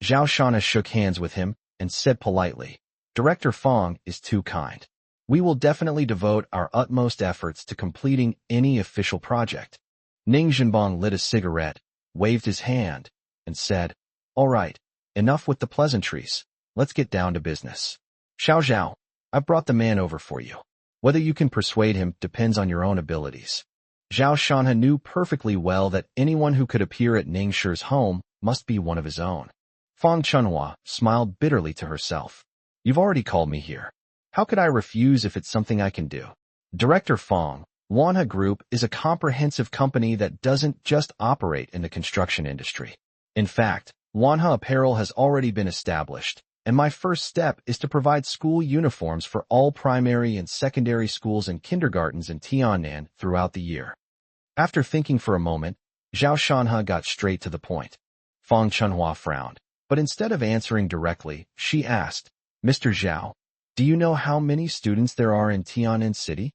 Zhao Shanhe shook hands with him and said politely, Director Fang is too kind. We will definitely devote our utmost efforts to completing any official project. Ning Zhenbong lit a cigarette, waved his hand, and said, All right, enough with the pleasantries. Let's get down to business. Xiao Zhao, I've brought the man over for you. Whether you can persuade him depends on your own abilities. Zhao Shanhe knew perfectly well that anyone who could appear at Ning Shi's home must be one of his own. Fang Chunhua smiled bitterly to herself. You've already called me here. How could I refuse if it's something I can do? Director Fang, Manhwa Group is a comprehensive company that doesn't just operate in the construction industry. In fact, Manhwa Apparel has already been established, and my first step is to provide school uniforms for all primary and secondary schools and kindergartens in Tiannan throughout the year. After thinking for a moment, Zhao Shanhe got straight to the point. Fang Chunhua frowned, but instead of answering directly, she asked, Mr. Zhao, do you know how many students there are in Tiannan City?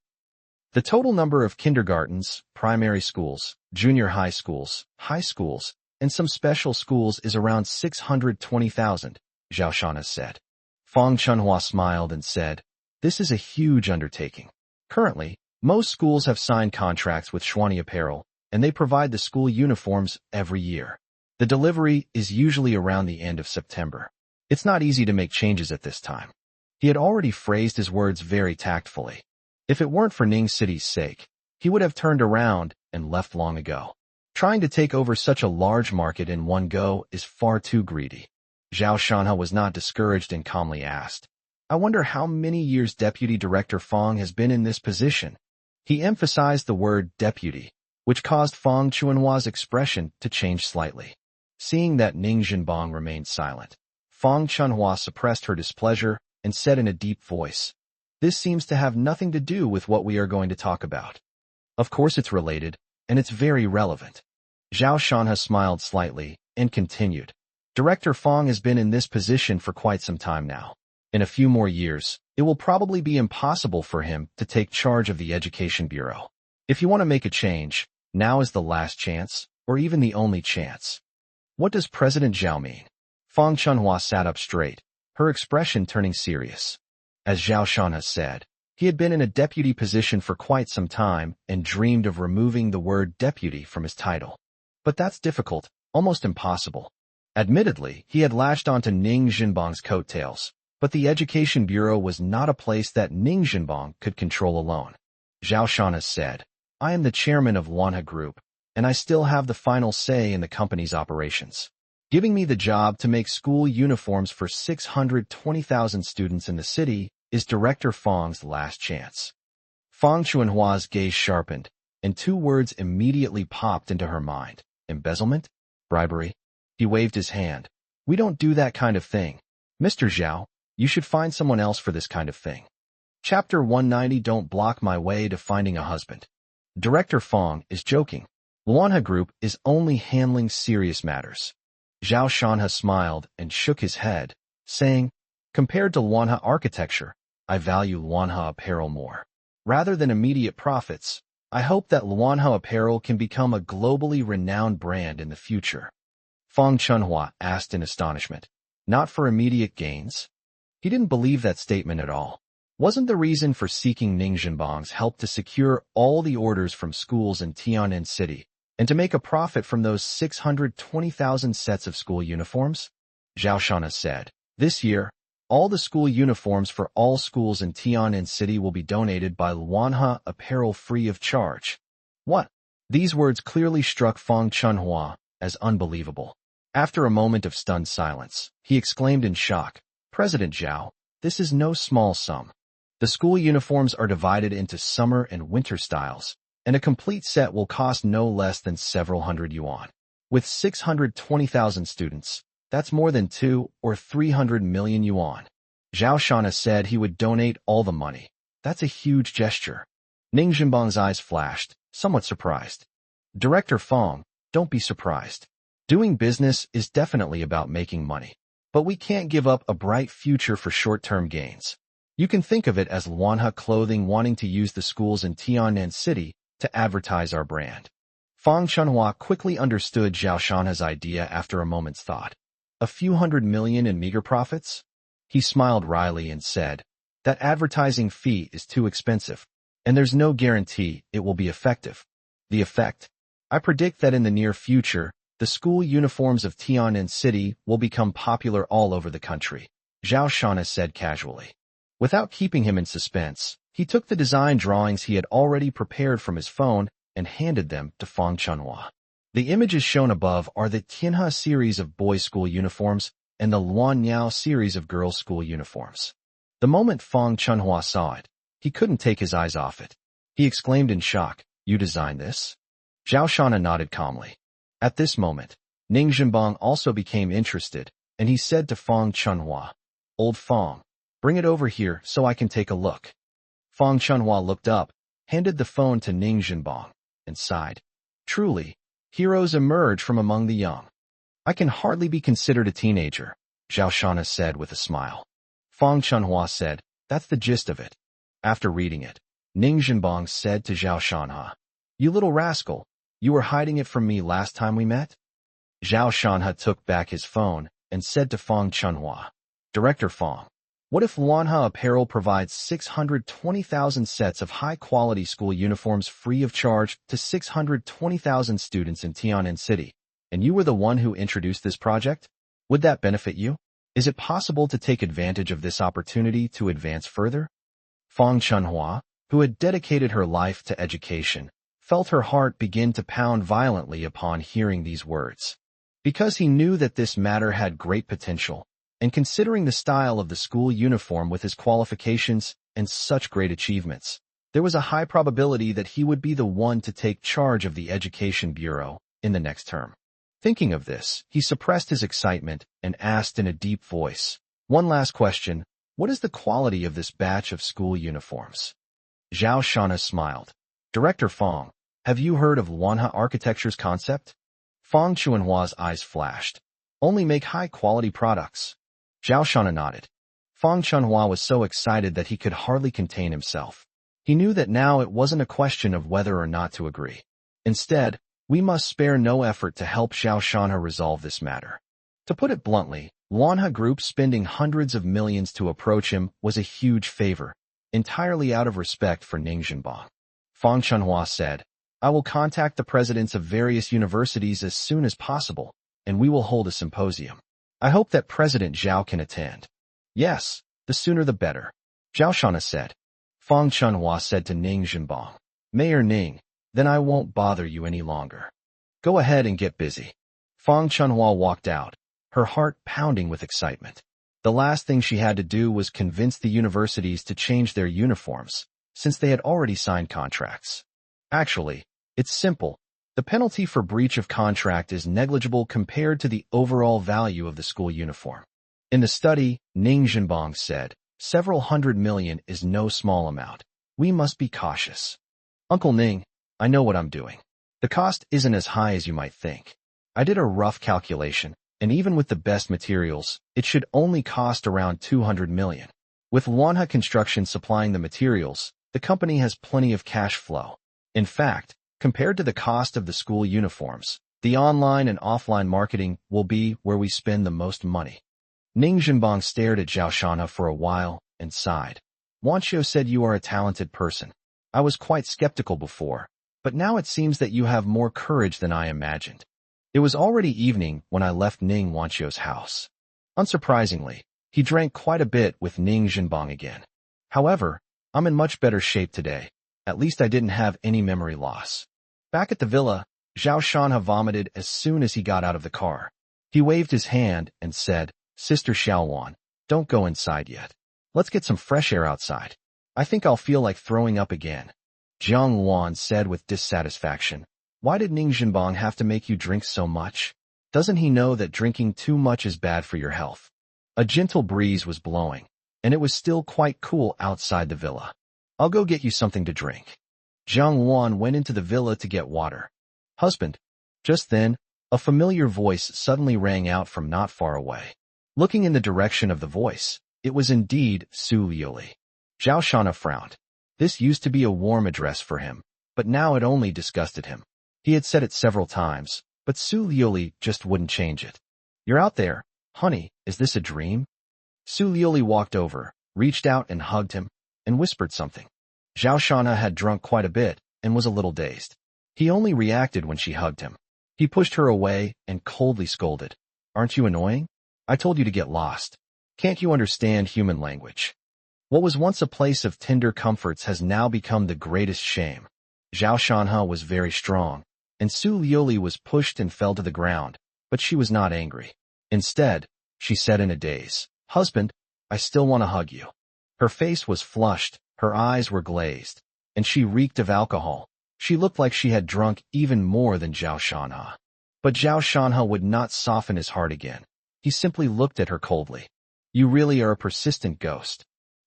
The total number of kindergartens, primary schools, junior high schools, and some special schools is around 620,000, Zhao Shanhe said. Fang Chunhua smiled and said, this is a huge undertaking. Currently, most schools have signed contracts with Xuanyi Apparel, and they provide the school uniforms every year. The delivery is usually around the end of September. It's not easy to make changes at this time. He had already phrased his words very tactfully. If it weren't for Ning City's sake, he would have turned around and left long ago. Trying to take over such a large market in one go is far too greedy. Zhao Shanhe was not discouraged and calmly asked, I wonder how many years Deputy Director Fang has been in this position. He emphasized the word deputy, which caused Fang Chunhua's expression to change slightly. Seeing that Ning Zhenbang remained silent, Fang Chunhua suppressed her displeasure and said in a deep voice, this seems to have nothing to do with what we are going to talk about. Of course it's related, and it's very relevant. Zhao Shanhe smiled slightly and continued. Director Fang has been in this position for quite some time now. In a few more years, it will probably be impossible for him to take charge of the Education Bureau. If you want to make a change, now is the last chance, or even the only chance. What does President Zhao mean? Fang Chunhua sat up straight, her expression turning serious. As Zhao Shanhe said, he had been in a deputy position for quite some time and dreamed of removing the word deputy from his title. But that's difficult, almost impossible. Admittedly, he had latched onto Ning Zhenbang's coattails, but the Education Bureau was not a place that Ning Zhenbang could control alone. Zhao Shanhe said, I am the chairman of Manhwa Group, and I still have the final say in the company's operations. Giving me the job to make school uniforms for 620,000 students in the city is Director Fang's last chance. Fang Chunhua's gaze sharpened, and two words immediately popped into her mind. Embezzlement? Bribery? He waved his hand. We don't do that kind of thing. Mr. Zhao, you should find someone else for this kind of thing. Chapter 190 Don't block my way to finding a husband. Director Fang is joking. Luanha Group is only handling serious matters. Zhao Shanhe smiled and shook his head, saying, compared to Luanha architecture, I value Luanha Apparel more. Rather than immediate profits, I hope that Luanha Apparel can become a globally renowned brand in the future. Fang Chunhua asked in astonishment, not for immediate gains? He didn't believe that statement at all. Wasn't the reason for seeking Ning Zhenbang's help to secure all the orders from schools in Tiannan City and to make a profit from those 620,000 sets of school uniforms? Zhao Shanhe said, this year, all the school uniforms for all schools in Tiannan City will be donated by Luanha Apparel free of charge. What? These words clearly struck Fang Chunhua as unbelievable. After a moment of stunned silence, he exclaimed in shock, President Zhao, this is no small sum. The school uniforms are divided into summer and winter styles, and a complete set will cost no less than several hundred yuan. With 620,000 students, that's more than 2 or 300 million yuan. Zhao Shanhe said he would donate all the money. That's a huge gesture. Ning Zhenbang's eyes flashed, somewhat surprised. Director Fang, don't be surprised. Doing business is definitely about making money. But we can't give up a bright future for short-term gains. You can think of it as Luanha Clothing wanting to use the schools in Tiannan City to advertise our brand. Fang Chunhua quickly understood Zhao Shanhe's idea after a moment's thought. A few hundred million in meager profits? He smiled wryly and said, that advertising fee is too expensive, and there's no guarantee it will be effective. The effect? I predict that in the near future, the school uniforms of Tiannan City will become popular all over the country, Zhao Shanhe said casually. Without keeping him in suspense, he took the design drawings he had already prepared from his phone and handed them to Fang Chunhua. The images shown above are the Tianhe series of boys' school uniforms and the Luanyao series of girls' school uniforms. The moment Fang Chunhua saw it, he couldn't take his eyes off it. He exclaimed in shock, you designed this? Zhao Shanhe nodded calmly. At this moment, Ning Zhenbang also became interested, and he said to Fang Chunhua, Old Fong, bring it over here so I can take a look. Fong Chunhua looked up, handed the phone to Ning Jinbong, and sighed. Truly, heroes emerge from among the young. I can hardly be considered a teenager, Zhao Shana said with a smile. Fong Chunhua said, that's the gist of it. After reading it, Ning Jinbong said to Zhao Shanha, you little rascal, you were hiding it from me last time we met? Zhao Shanha took back his phone and said to Fong Chunhua, Director Fong, what if Wanha Apparel provides 620,000 sets of high-quality school uniforms free of charge to 620,000 students in Tian'an City, and you were the one who introduced this project? Would that benefit you? Is it possible to take advantage of this opportunity to advance further? Fong Chunhua, who had dedicated her life to education, felt her heart begin to pound violently upon hearing these words. Because he knew that this matter had great potential, and considering the style of the school uniform with his qualifications and such great achievements, there was a high probability that he would be the one to take charge of the Education Bureau in the next term. Thinking of this, he suppressed his excitement and asked in a deep voice, one last question, what is the quality of this batch of school uniforms? Zhao Shana smiled. Director Fong, have you heard of Wanha Architecture's concept? Fong Chunhua's eyes flashed. Only make high-quality products. Zhao Shana nodded. Fong Chunhua was so excited that he could hardly contain himself. He knew that now it wasn't a question of whether or not to agree. Instead, we must spare no effort to help Zhao Shana resolve this matter. To put it bluntly, Wanha Group spending hundreds of millions to approach him was a huge favor, entirely out of respect for Ning Jinbong. Fong Chunhua said, I will contact the presidents of various universities as soon as possible, and we will hold a symposium. I hope that President Zhao can attend. Yes, the sooner the better, Zhao Shana said. Fong Chunhua said to Ning Jinbong, Mayor Ning, then I won't bother you any longer. Go ahead and get busy. Fong Chunhua walked out, her heart pounding with excitement. The last thing she had to do was convince the universities to change their uniforms, since they had already signed contracts. Actually, it's simple. The penalty for breach of contract is negligible compared to the overall value of the school uniform. In the study, Ning Jinbong said, several hundred million is no small amount. We must be cautious. Uncle Ning, I know what I'm doing. The cost isn't as high as you might think. I did a rough calculation, and even with the best materials, it should only cost around 200 million. With Wanha Construction supplying the materials, the company has plenty of cash flow. In fact, compared to the cost of the school uniforms, the online and offline marketing will be where we spend the most money. Ning Jinbong stared at Zhao Shana for a while and sighed. Wanqiu said you are a talented person. I was quite skeptical before, but now it seems that you have more courage than I imagined. It was already evening when I left Ning Wanqiu's house. Unsurprisingly, he drank quite a bit with Ning Jinbong again. However, I'm in much better shape today. At least I didn't have any memory loss. Back at the villa, Zhao Shanha vomited as soon as he got out of the car. He waved his hand and said, Sister Xiaowan, don't go inside yet. Let's get some fresh air outside. I think I'll feel like throwing up again. Jiang Wan said with dissatisfaction. Why did Ning Jinbong have to make you drink so much? Doesn't he know that drinking too much is bad for your health? A gentle breeze was blowing, and it was still quite cool outside the villa. I'll go get you something to drink. Jiang Wan went into the villa to get water. Husband. Just then, a familiar voice suddenly rang out from not far away. Looking in the direction of the voice, it was indeed Su Liuli. Zhao Shana frowned. This used to be a warm address for him, but now it only disgusted him. He had said it several times, but Su Liuli just wouldn't change it. You're out there, honey, is this a dream? Su Liuli walked over, reached out and hugged him, and whispered something. Zhao Shana had drunk quite a bit and was a little dazed. He only reacted when she hugged him. He pushed her away and coldly scolded. Aren't you annoying? I told you to get lost. Can't you understand human language? What was once a place of tender comforts has now become the greatest shame. Zhao Shanha was very strong, and Su Liuli was pushed and fell to the ground, but she was not angry. Instead, she said in a daze, Husband, I still want to hug you. Her face was flushed, her eyes were glazed, and she reeked of alcohol. She looked like she had drunk even more than Zhao Shanha. But Zhao Shanha would not soften his heart again. He simply looked at her coldly. You really are a persistent ghost.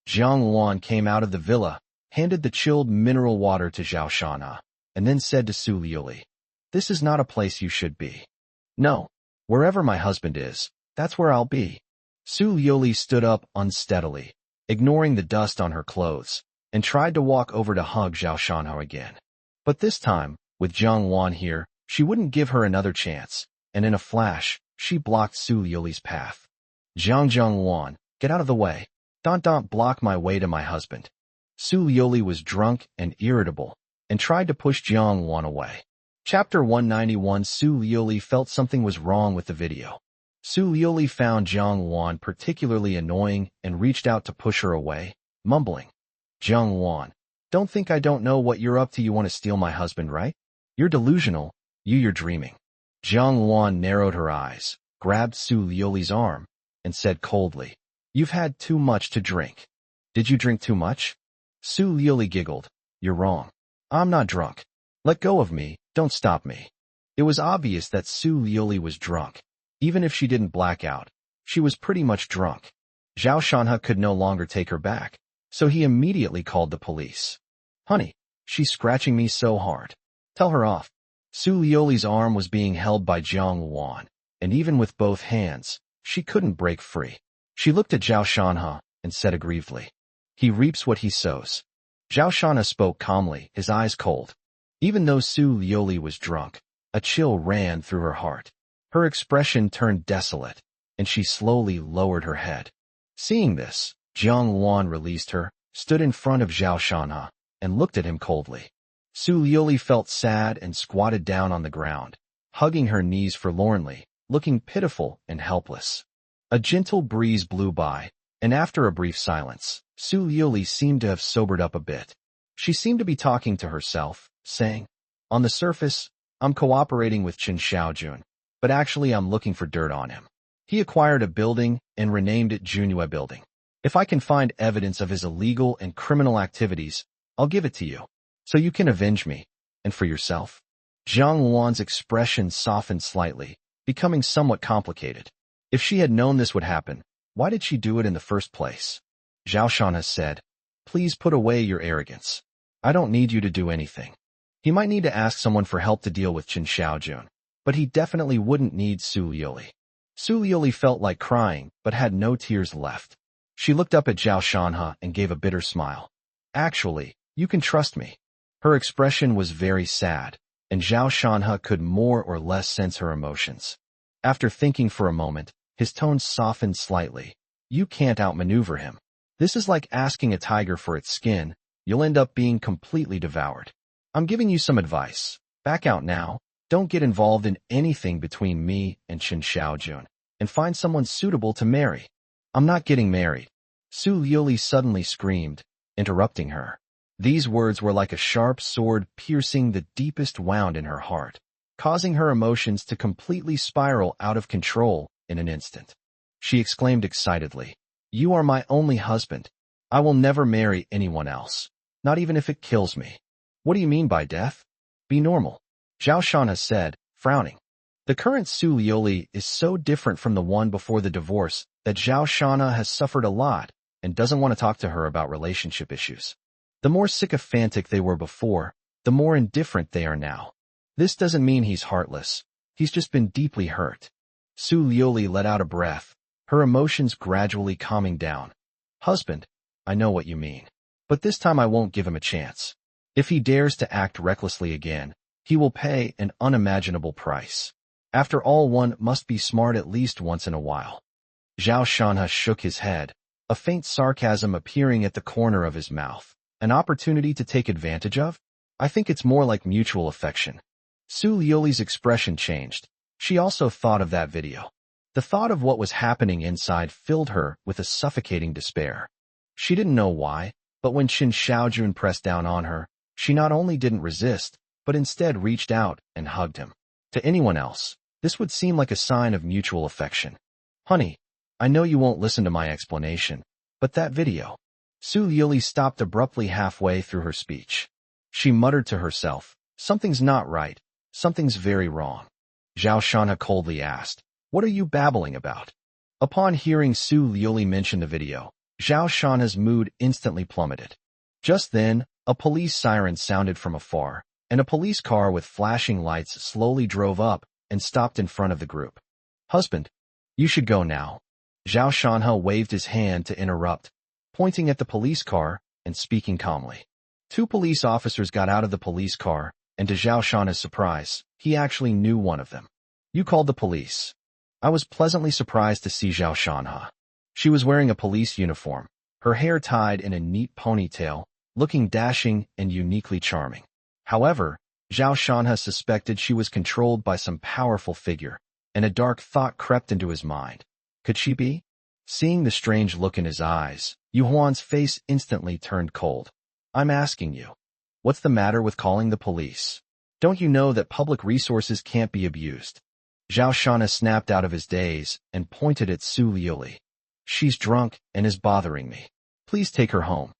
Jiang Luan came out of the villa, handed the chilled mineral water to Zhao Shanha, and then said to Su Liuli, "This is not a place you should be." "No. Wherever my husband is, that's where I'll be." Su Liuli stood up unsteadily, ignoring the dust on her clothes, and tried to walk over to hug Zhao Shanha again. But this time, with Jiang Luan here, she wouldn't give her another chance, and in a flash, she blocked Su Liuli's path. "Jiang Luan, get out of the way. Don't block my way to my husband." Su Liuli was drunk and irritable, and tried to push Jiang Luan away. Chapter 191. Su Liuli felt something was wrong with the video. Su Liuli found Jiang Luan particularly annoying and reached out to push her away, mumbling, "Jiang Luan, don't think I don't know what you're up to. You want to steal my husband, right? You're delusional. You're dreaming." Jiang Luan narrowed her eyes, grabbed Su Liuli's arm, and said coldly, "You've had too much to drink." "Did you drink too much?" Su Liuli giggled. "You're wrong. I'm not drunk. Let go of me, don't stop me." It was obvious that Su Liuli was drunk. Even if she didn't black out, she was pretty much drunk. Zhao Shanha could no longer take her back, so he immediately called the police. "Honey, she's scratching me so hard. Tell her off." Su Liuli's arm was being held by Jiang Luan, and even with both hands, she couldn't break free. She looked at Zhao Shanha and said aggrievedly, "He reaps what he sows." Zhao Shanha spoke calmly, his eyes cold. Even though Su Liuli was drunk, a chill ran through her heart. Her expression turned desolate, and she slowly lowered her head. Seeing this, Jiang Luan released her, stood in front of Zhao Shanha, and looked at him coldly. Su Liuli felt sad and squatted down on the ground, hugging her knees forlornly, looking pitiful and helpless. A gentle breeze blew by, and after a brief silence, Su Liuli seemed to have sobered up a bit. She seemed to be talking to herself, saying, "On the surface, I'm cooperating with Qin Xiaojun, but actually I'm looking for dirt on him. He acquired a building and renamed it Junhua Building. If I can find evidence of his illegal and criminal activities, I'll give it to you, so you can avenge me, and for yourself." Jiang Luan's expression softened slightly, becoming somewhat complicated. If she had known this would happen, why did she do it in the first place? Zhao Shanha said, "Please put away your arrogance. I don't need you to do anything." He might need to ask someone for help to deal with Qin Xiaojun, but he definitely wouldn't need Su Liuli. Su Liuli felt like crying, but had no tears left. She looked up at Zhao Shanha and gave a bitter smile. "Actually, you can trust me." Her expression was very sad, and Zhao Shanha could more or less sense her emotions. After thinking for a moment, his tone softened slightly. "You can't outmaneuver him. This is like asking a tiger for its skin. You'll end up being completely devoured. I'm giving you some advice. Back out now. Don't get involved in anything between me and Qin Xiaojun, and find someone suitable to marry." "I'm not getting married," Su Liuli suddenly screamed, interrupting her. These words were like a sharp sword piercing the deepest wound in her heart, causing her emotions to completely spiral out of control in an instant. She exclaimed excitedly, "You are my only husband. I will never marry anyone else, not even if it kills me." "What do you mean by death?" "Be normal," Zhao Shanha said, frowning. The current Su Liuli is so different from the one before the divorce that Zhao Shanha has suffered a lot and doesn't want to talk to her about relationship issues. The more sycophantic they were before, the more indifferent they are now. This doesn't mean he's heartless. He's just been deeply hurt. Su Liuli let out a breath, her emotions gradually calming down. "Husband, I know what you mean. But this time I won't give him a chance. If he dares to act recklessly again, he will pay an unimaginable price. After all, one must be smart at least once in a while." Zhao Shanha shook his head, a faint sarcasm appearing at the corner of his mouth. "An opportunity to take advantage of? I think it's more like mutual affection." Su Liuli's expression changed. She also thought of that video. The thought of what was happening inside filled her with a suffocating despair. She didn't know why, but when Qin Xiaojun pressed down on her, she not only didn't resist, but instead reached out and hugged him. To anyone else, this would seem like a sign of mutual affection. "Honey, I know you won't listen to my explanation, but that video." Su Liuli stopped abruptly halfway through her speech. She muttered to herself, "Something's not right. Something's very wrong." Zhao Shanha coldly asked, "What are you babbling about?" Upon hearing Su Liuli mention the video, Zhao Shanha's mood instantly plummeted. Just then, a police siren sounded from afar, and a police car with flashing lights slowly drove up and stopped in front of the group. "Husband, you should go now." Zhao Shanha waved his hand to interrupt, pointing at the police car and speaking calmly. Two police officers got out of the police car, and to Zhao Shanha's surprise, he actually knew one of them. "You called the police." I was pleasantly surprised to see Zhao Shanha. She was wearing a police uniform, her hair tied in a neat ponytail, looking dashing and uniquely charming. However, Zhao Shanha suspected she was controlled by some powerful figure, and a dark thought crept into his mind. Could she be? Seeing the strange look in his eyes, Yu Huan's face instantly turned cold. "I'm asking you, what's the matter with calling the police? Don't you know that public resources can't be abused?" Zhao Shanha snapped out of his daze and pointed at Su Liuli. "She's drunk and is bothering me. Please take her home."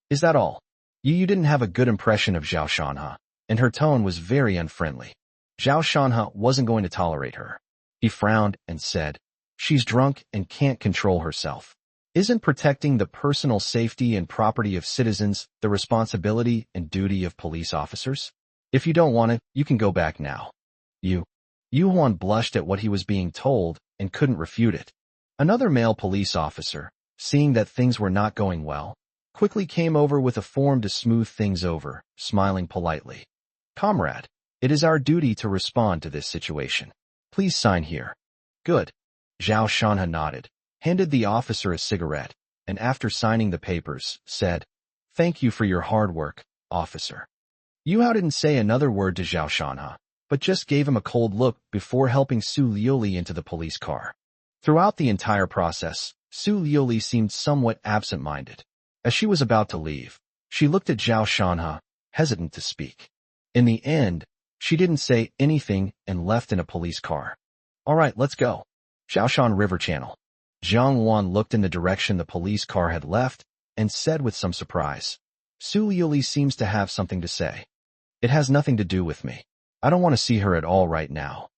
"Is that all?" You didn't have a good impression of Zhao Shanha, and her tone was very unfriendly. Zhao Shanha wasn't going to tolerate her. He frowned and said, "She's drunk and can't control herself. Isn't protecting the personal safety and property of citizens the responsibility and duty of police officers? If you don't want it, you can go back now." Yu Huan blushed at what he was being told and couldn't refute it. Another male police officer, seeing that things were not going well, quickly came over with a form to smooth things over, smiling politely. "Comrade, it is our duty to respond to this situation. Please sign here." "Good." Zhao Shanha nodded, handed the officer a cigarette, and after signing the papers, said, "Thank you for your hard work, officer." Yu Hao didn't say another word to Zhao Shanha, but just gave him a cold look before helping Su Liuli into the police car. Throughout the entire process, Su Liuli seemed somewhat absent-minded. As she was about to leave, she looked at Zhao Shanha, hesitant to speak. In the end, she didn't say anything and left in a police car. "All right, let's go." Shaoshan River Channel. Zhang Wan looked in the direction the police car had left and said with some surprise, "Su Liuli seems to have something to say. It has nothing to do with me. I don't want to see her at all right now."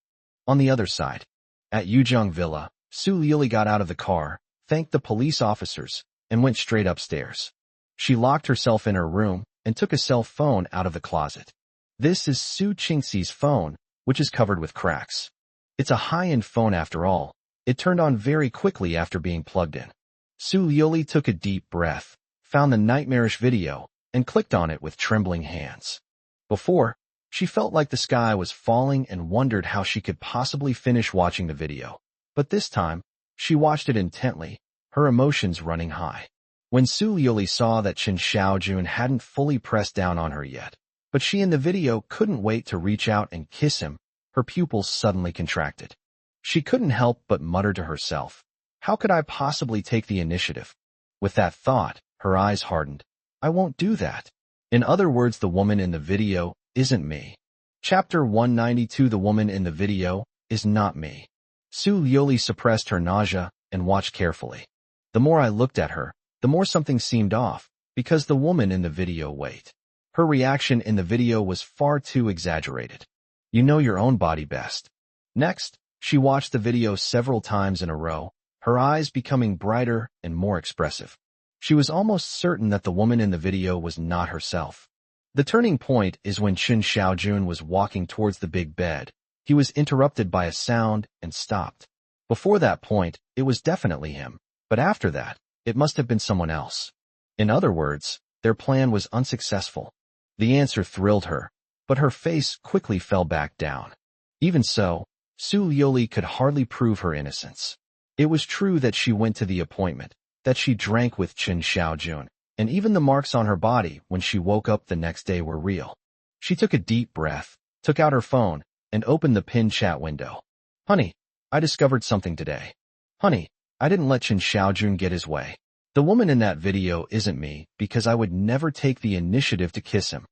On the other side, at Yuzhong Villa, Su Liuli got out of the car, thanked the police officers, and went straight upstairs. She locked herself in her room and took a cell phone out of the closet. This is Su Qingxi's phone, which is covered with cracks. It's a high-end phone after all. It turned on very quickly after being plugged in. Su Liuli took a deep breath, found the nightmarish video, and clicked on it with trembling hands. Before, she felt like the sky was falling and wondered how she could possibly finish watching the video. But this time, she watched it intently, her emotions running high. When Su Liuli saw that Chen Xiaojun hadn't fully pressed down on her yet, but she in the video couldn't wait to reach out and kiss him, her pupils suddenly contracted. She couldn't help but mutter to herself, "How could I possibly take the initiative?" With that thought, her eyes hardened. "I won't do that." In other words, the woman in the video isn't me. Chapter 192. The woman in the video is not me. Su Liuli suppressed her nausea and watched carefully. The more I looked at her, the more something seemed off, because the woman in the video wait. Her reaction in the video was far too exaggerated. You know your own body best. Next, she watched the video several times in a row, her eyes becoming brighter and more expressive. She was almost certain that the woman in the video was not herself. The turning point is when Chen Xiaojun was walking towards the big bed. He was interrupted by a sound and stopped. Before that point, it was definitely him, but after that, it must have been someone else. In other words, their plan was unsuccessful. The answer thrilled her, but her face quickly fell back down. Even so, Su Liuli could hardly prove her innocence. It was true that she went to the appointment, that she drank with Chen Xiaojun, and even the marks on her body when she woke up the next day were real. She took a deep breath, took out her phone, and opened the pinned chat window. "Honey, I discovered something today. Honey, I didn't let Chen Xiaojun get his way. The woman in that video isn't me because I would never take the initiative to kiss him.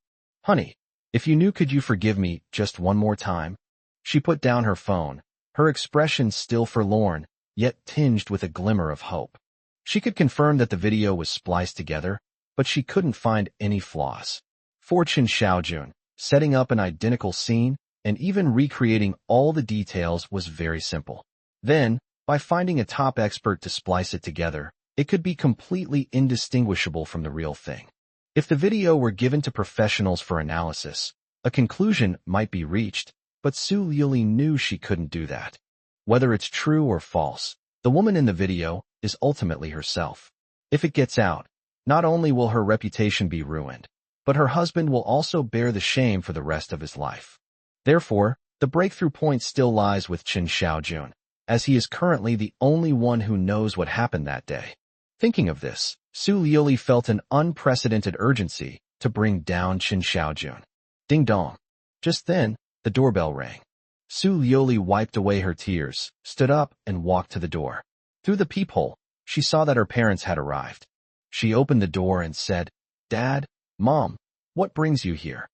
Honey, if you knew, could you forgive me just one more time?" She put down her phone, her expression still forlorn, yet tinged with a glimmer of hope. She could confirm that the video was spliced together, but she couldn't find any flaws. For Chen Xiaojun, setting up an identical scene and even recreating all the details was very simple. Then, By finding a top expert to splice it together, it could be completely indistinguishable from the real thing. If the video were given to professionals for analysis, a conclusion might be reached, but Su Liuli knew she couldn't do that. Whether it's true or false, the woman in the video is ultimately herself. If it gets out, not only will her reputation be ruined, but her husband will also bear the shame for the rest of his life. Therefore, the breakthrough point still lies with Qin Xiaojun, as he is currently the only one who knows what happened that day. Thinking of this, Su Liuli felt an unprecedented urgency to bring down Qin Xiaojun. Ding dong. Just then, the doorbell rang. Su Liuli wiped away her tears, stood up, and walked to the door. Through the peephole, she saw that her parents had arrived. She opened the door and said, "Dad, Mom, what brings you here?"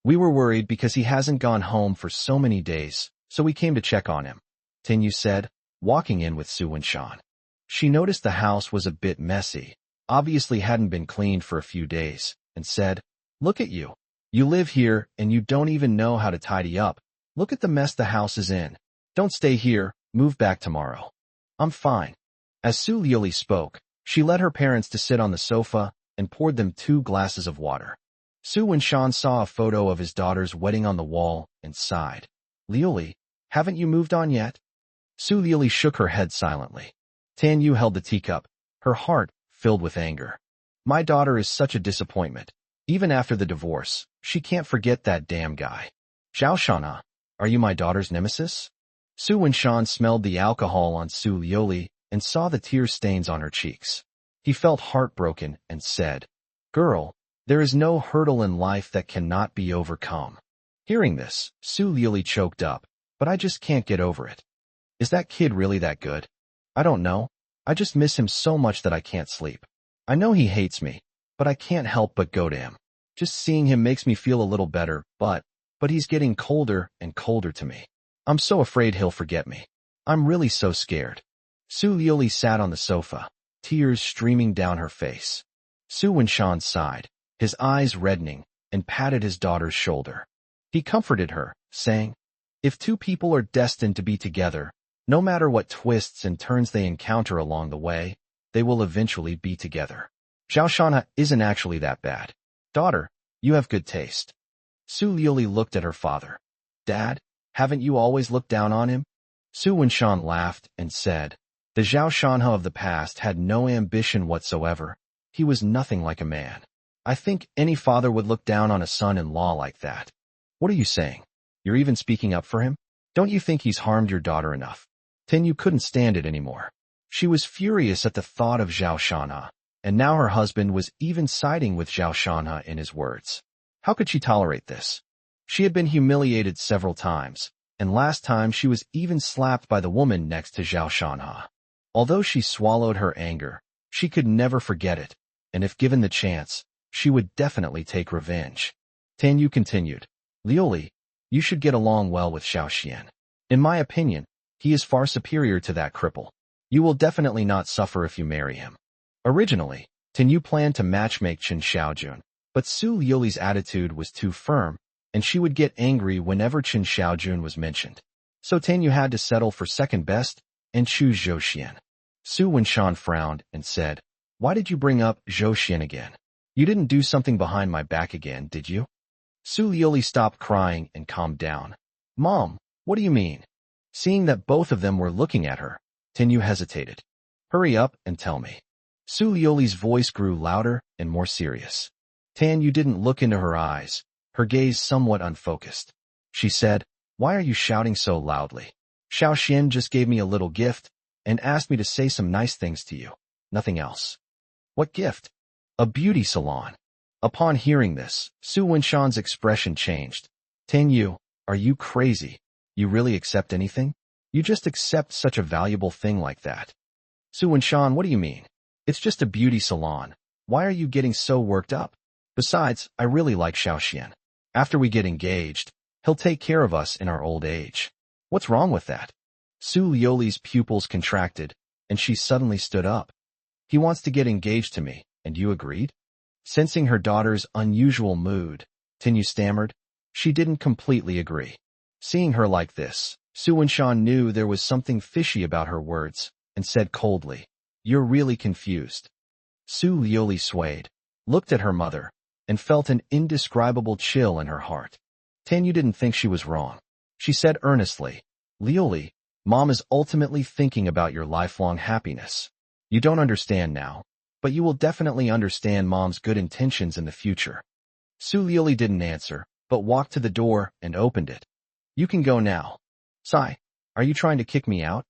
"We were worried because he hasn't gone home for so many days, so we came to check on him," Tinyu said, walking in with Su Wenshan. She noticed the house was a bit messy, obviously hadn't been cleaned for a few days, and said, "Look at you. You live here and you don't even know how to tidy up. Look at the mess the house is in. Don't stay here, move back tomorrow." "I'm fine." As Su Liuli spoke, she led her parents to sit on the sofa and poured them 2 glasses of water. Su Wenshan saw a photo of his daughter's wedding on the wall and sighed. "Liuli, haven't you moved on yet?" Su Liuli shook her head silently. Tan Yu held the teacup, her heart filled with anger. "My daughter is such a disappointment. Even after the divorce, she can't forget that damn guy. Zhao Shana, are you my daughter's nemesis?" Su Wenshan smelled the alcohol on Su Liuli and saw the tear stains on her cheeks. He felt heartbroken and said, "Girl, there is no hurdle in life that cannot be overcome." Hearing this, Su Liuli choked up, "But I just can't get over it. Is that kid really that good? I don't know. I just miss him so much that I can't sleep. I know he hates me, but I can't help but go to him. Just seeing him makes me feel a little better, but he's getting colder and colder to me. I'm so afraid he'll forget me. I'm really so scared." Su Liuli sat on the sofa, tears streaming down her face. Su Wenshan sighed, his eyes reddening, and patted his daughter's shoulder. He comforted her, saying, "If 2 people are destined to be together, no matter what twists and turns they encounter along the way, they will eventually be together. Zhao Shana isn't actually that bad. Daughter, you have good taste." Su Liuli looked at her father. "Dad, haven't you always looked down on him?" Su Wenshan laughed and said, "The Zhao Shanha of the past had no ambition whatsoever. He was nothing like a man. I think any father would look down on a son-in-law like that." "What are you saying? You're even speaking up for him? Don't you think he's harmed your daughter enough?" Tenyu couldn't stand it anymore. She was furious at the thought of Zhao Shanha, and now her husband was even siding with Zhao Shanha in his words. How could she tolerate this? She had been humiliated several times, and last time she was even slapped by the woman next to Zhao Shanha. Although she swallowed her anger, she could never forget it, and if given the chance, she would definitely take revenge. Tanyu continued, "Liuli, you should get along well with Xiaoxian. In my opinion, he is far superior to that cripple. You will definitely not suffer if you marry him." Originally, Tanyu planned to matchmake Qin Xiaojun, but Su Liuli's attitude was too firm, and she would get angry whenever Qin Xiaojun was mentioned. So Tanyu had to settle for second best and choose Zhou Xian. Su Wenshan frowned and said, "Why did you bring up Zhou Xian again? You didn't do something behind my back again, did you?" Su Liuli stopped crying and calmed down. "Mom, what do you mean?" Seeing that both of them were looking at her, Tanyu hesitated. "Hurry up and tell me." Su Liuli's voice grew louder and more serious. Tanyu didn't look into her eyes, her gaze somewhat unfocused. She said, "Why are you shouting so loudly? Xiao Xian just gave me a little gift and asked me to say some nice things to you. Nothing else." "What gift?" "A beauty salon." Upon hearing this, Su Wenshan's expression changed. "Tanyu, are you crazy? You really accept anything? You just accept such a valuable thing like that?" "Su Wenshan, what do you mean? It's just a beauty salon. Why are you getting so worked up? Besides, I really like Xiao Xian. After we get engaged, he'll take care of us in our old age. What's wrong with that?" Su Liuli's pupils contracted, and she suddenly stood up. "He wants to get engaged to me, and you agreed?" Sensing her daughter's unusual mood, Tinyu stammered. She didn't completely agree. Seeing her like this, Su Wenshan knew there was something fishy about her words, and said coldly, "You're really confused." Su Liuli swayed, looked at her mother, and felt an indescribable chill in her heart. Tanyu didn't think she was wrong. She said earnestly, "Liuli, Mom is ultimately thinking about your lifelong happiness. You don't understand now, but you will definitely understand Mom's good intentions in the future." Su Liuli didn't answer, but walked to the door and opened it. "You can go now." "Sai, are you trying to kick me out?"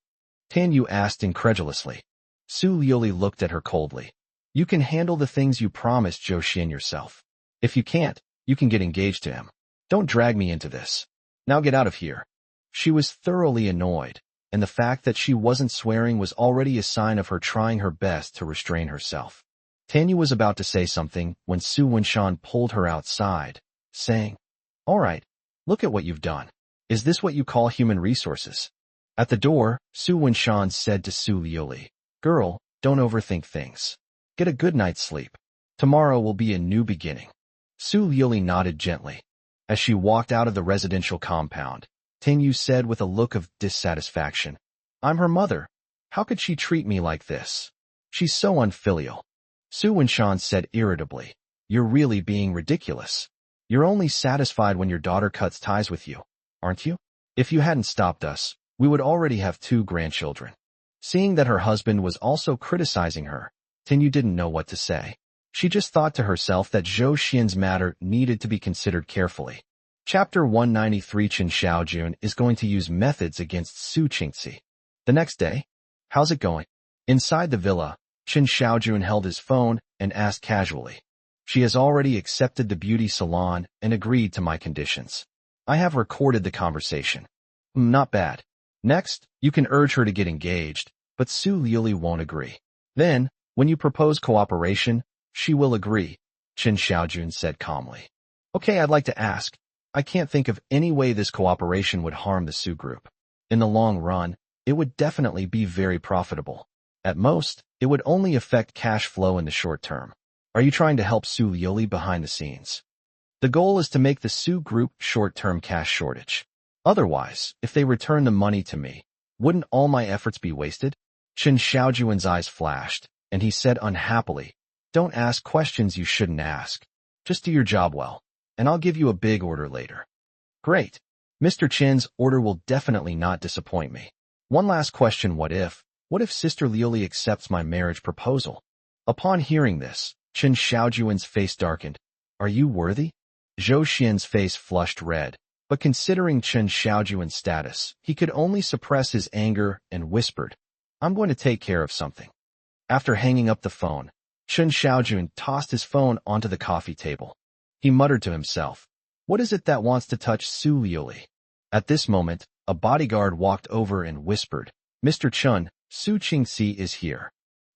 Tanyu asked incredulously. Su Liuli looked at her coldly. "You can handle the things you promised Zhou Xian yourself. If you can't, you can get engaged to him. Don't drag me into this. Now get out of here." She was thoroughly annoyed, and the fact that she wasn't swearing was already a sign of her trying her best to restrain herself. Tanyu was about to say something when Su Wenshan pulled her outside, saying, "All right, look at what you've done. Is this what you call human resources?" At the door, Su Wenshan said to Su Liuli, "Girl, don't overthink things. Get a good night's sleep. Tomorrow will be a new beginning." Su Liuli nodded gently. As she walked out of the residential compound, Tanyu said with a look of dissatisfaction, "I'm her mother. How could she treat me like this? She's so unfilial." Su Wenshan said irritably, "You're really being ridiculous. You're only satisfied when your daughter cuts ties with you, aren't you? If you hadn't stopped us, we would already have 2 grandchildren." Seeing that her husband was also criticizing her, Tanyu didn't know what to say. She just thought to herself that Zhou Xian's matter needed to be considered carefully. Chapter 193. Chen Xiaojun is going to use methods against Su Qingxi. The next day, "How's it going?" Inside the villa, Chen Xiaojun held his phone and asked casually, "She has already accepted the beauty salon and agreed to my conditions. I have recorded the conversation." "Not bad. Next, you can urge her to get engaged, but Su Liuli won't agree. Then, when you propose cooperation, she will agree," Chen Xiaojun said calmly. "Okay, I'd like to ask. I can't think of any way this cooperation would harm the Su group. In the long run, it would definitely be very profitable. At most, it would only affect cash flow in the short term. Are you trying to help Su Liuli behind the scenes? The goal is to make the Su group short-term cash shortage. Otherwise, if they return the money to me, wouldn't all my efforts be wasted?" Chen Xiaojun's eyes flashed, and he said unhappily, "Don't ask questions you shouldn't ask. Just do your job well, and I'll give you a big order later." "Great. Mr. Chen's order will definitely not disappoint me. One last question, what if Sister Liuli accepts my marriage proposal?" Upon hearing this, Chen Xiaojun's face darkened. "Are you worthy?" Zhou Xian's face flushed red, but considering Chen Xiaojun's status, he could only suppress his anger and whispered, "I'm going to take care of something." After hanging up the phone, Chen Xiaojun tossed his phone onto the coffee table. He muttered to himself, "What is it that wants to touch Su Liuli?" At this moment, a bodyguard walked over and whispered, "Mr. Chen, Su Qingxi is here."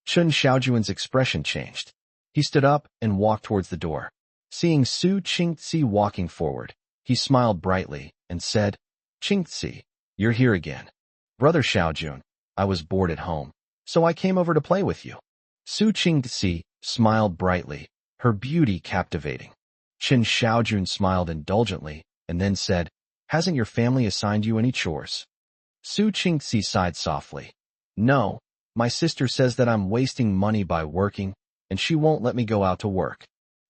Chen Xiaojun's expression changed. He stood up and walked towards the door. Seeing Su Qingxi walking forward, he smiled brightly and said, "Qingxi, you're here again. Brother Xiaojun, I was bored at home, so I came over to play with you." Su Qingxi smiled brightly, her beauty captivating. Chen Xiaojun smiled indulgently and then said, "Hasn't your family assigned you any chores?" Su Qingxi sighed softly. "No, my sister says that I'm wasting money by working, and she won't let me go out to work.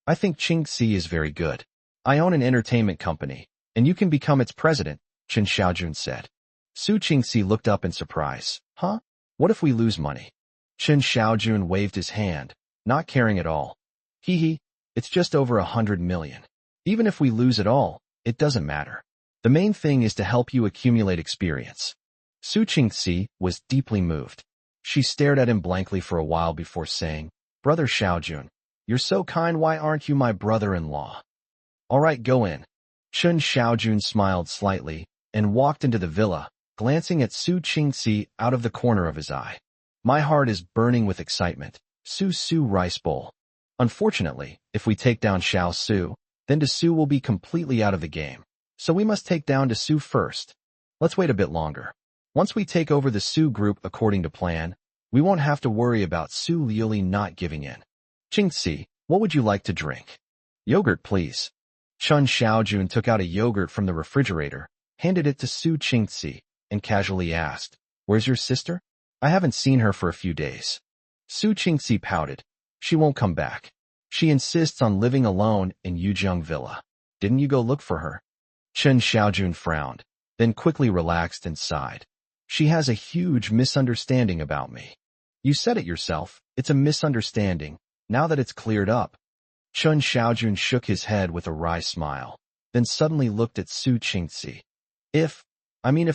I think Qingxi is very good. I own an entertainment company, and you can become its president," Chen Xiaojun said. Su Qingxi looked up in surprise. "Huh? What if we lose money?" Chen Xiaojun waved his hand, not caring at all. Hee, it's just over 100 million. Even if we lose it all, it doesn't matter. The main thing is to help you accumulate experience." Su Qingxi was deeply moved. She stared at him blankly for a while before saying, "Brother Xiaojun, you're so kind, why aren't you my brother-in-law?" "All right, go in." Chen Xiaojun smiled slightly and walked into the villa, glancing at Su Qingxi out of the corner of his eye. "My heart is burning with excitement. Su rice bowl. Unfortunately, if we take down Xiao Su, then Su will be completely out of the game. So we must take down Su first. Let's wait a bit longer. Once we take over the Su group according to plan, we won't have to worry about Su Liuli not giving in. Qingxi, what would you like to drink?" "Yogurt, please." Chen Xiaojun took out a yogurt from the refrigerator, handed it to Su Qingxi, and casually asked, "Where's your sister? I haven't seen her for a few days." Su Qingxi pouted. "She won't come back. She insists on living alone in Yuzhong Villa. Didn't you go look for her?" Chen Xiaojun frowned, then quickly relaxed and sighed. "She has a huge misunderstanding about me." "You said it yourself. It's a misunderstanding. Now that it's cleared up." Chen Xiaojun shook his head with a wry smile, then suddenly looked at Su Qingxi. If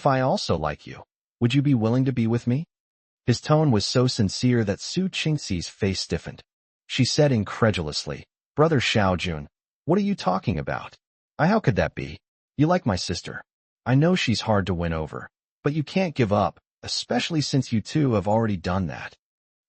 I also like you, would you be willing to be with me?" His tone was so sincere that Su Qingxi's face stiffened. She said incredulously, "Brother Xiaojun, what are you talking about? How could that be? You like my sister. I know she's hard to win over, but you can't give up, especially since you two have already done that."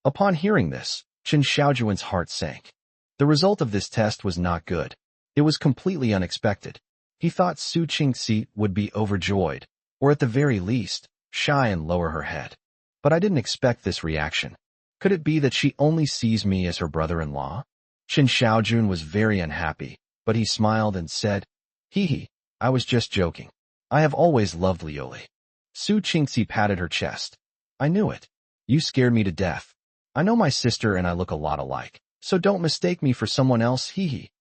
Upon hearing this, Chen Xiaojun's heart sank. The result of this test was not good. It was completely unexpected. He thought Su Qingxi would be overjoyed, or at the very least, shy and lower her head. But I didn't expect this reaction. Could it be that she only sees me as her brother-in-law? Chen Xiaojun was very unhappy, but he smiled and said, "Hee hee, I was just joking. I have always loved Lioli." Su Qingxi patted her chest. "I knew it. You scared me to death. I know my sister and I look a lot alike, so don't mistake me for someone else, hee hee."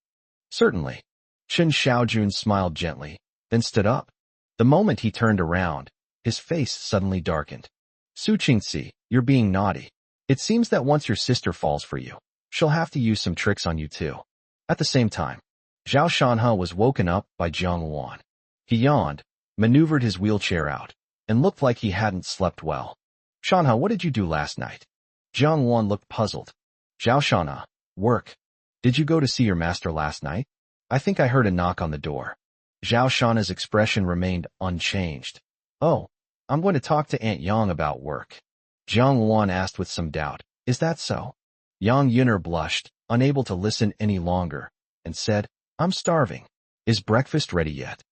"Certainly." Chen Xiaojun smiled gently, then stood up. The moment he turned around, his face suddenly darkened. "Su Qingxi, you're being naughty. It seems that once your sister falls for you, she'll have to use some tricks on you too." At the same time, Zhao Shanhe was woken up by Jiang Wan. He yawned, maneuvered his wheelchair out, and looked like he hadn't slept well. "Shanhe, what did you do last night?" Jiang Wan looked puzzled. "Zhao Shanhe, work. Did you go to see your master last night? I think I heard a knock on the door." Zhao Shanhe's expression remained unchanged. "Oh, I'm going to talk to Aunt Yang about work." Jiang Wan asked with some doubt, "Is that so?" Yang Yuner blushed, unable to listen any longer, and said, "I'm starving. Is breakfast ready yet?"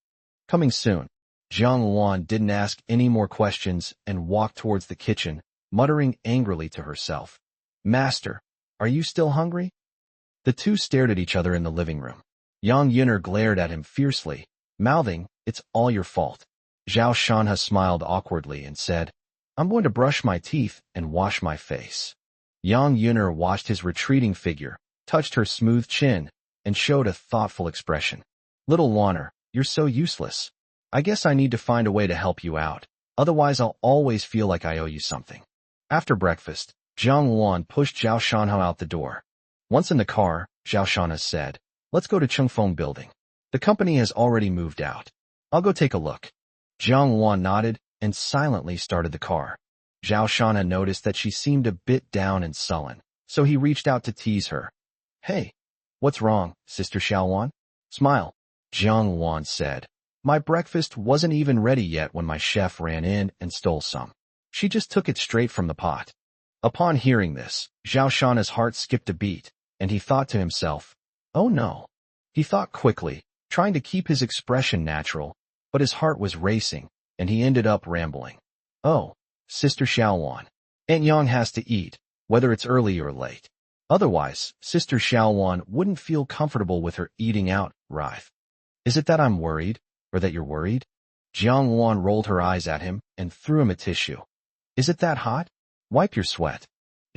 "Coming soon." Jiang Wan didn't ask any more questions and walked towards the kitchen, muttering angrily to herself, "Master, are you still hungry?" The two stared at each other in the living room. Yang Yuner glared at him fiercely, mouthing, "It's all your fault." Zhao Shanhe smiled awkwardly and said, "I'm going to brush my teeth and wash my face." Yang Yuner watched his retreating figure, touched her smooth chin, and showed a thoughtful expression. "Little Wanner, you're so useless. I guess I need to find a way to help you out. Otherwise I'll always feel like I owe you something." After breakfast, Jiang Wan pushed Zhao Shanhe out the door. Once in the car, Zhao Shanhe said, "Let's go to Chengfeng Building. The company has already moved out. I'll go take a look." Jiang Wan nodded and silently started the car. Zhao Shanhe noticed that she seemed a bit down and sullen, so he reached out to tease her. "Hey, what's wrong, Sister Xiaowan? Smile." Jiang Wan said, "My breakfast wasn't even ready yet when my chef ran in and stole some. She just took it straight from the pot." Upon hearing this, Zhao Shanhe's heart skipped a beat, and he thought to himself, "Oh no." He thought quickly, trying to keep his expression natural, but his heart was racing, and he ended up rambling. "Oh, Sister Xiaowan, Aunt Yang has to eat, whether it's early or late. Otherwise, Sister Xiaowan wouldn't feel comfortable with her eating out, right? Is it that I'm worried, or that you're worried?" Jiang Wan rolled her eyes at him and threw him a tissue. "Is it that hot? Wipe your sweat."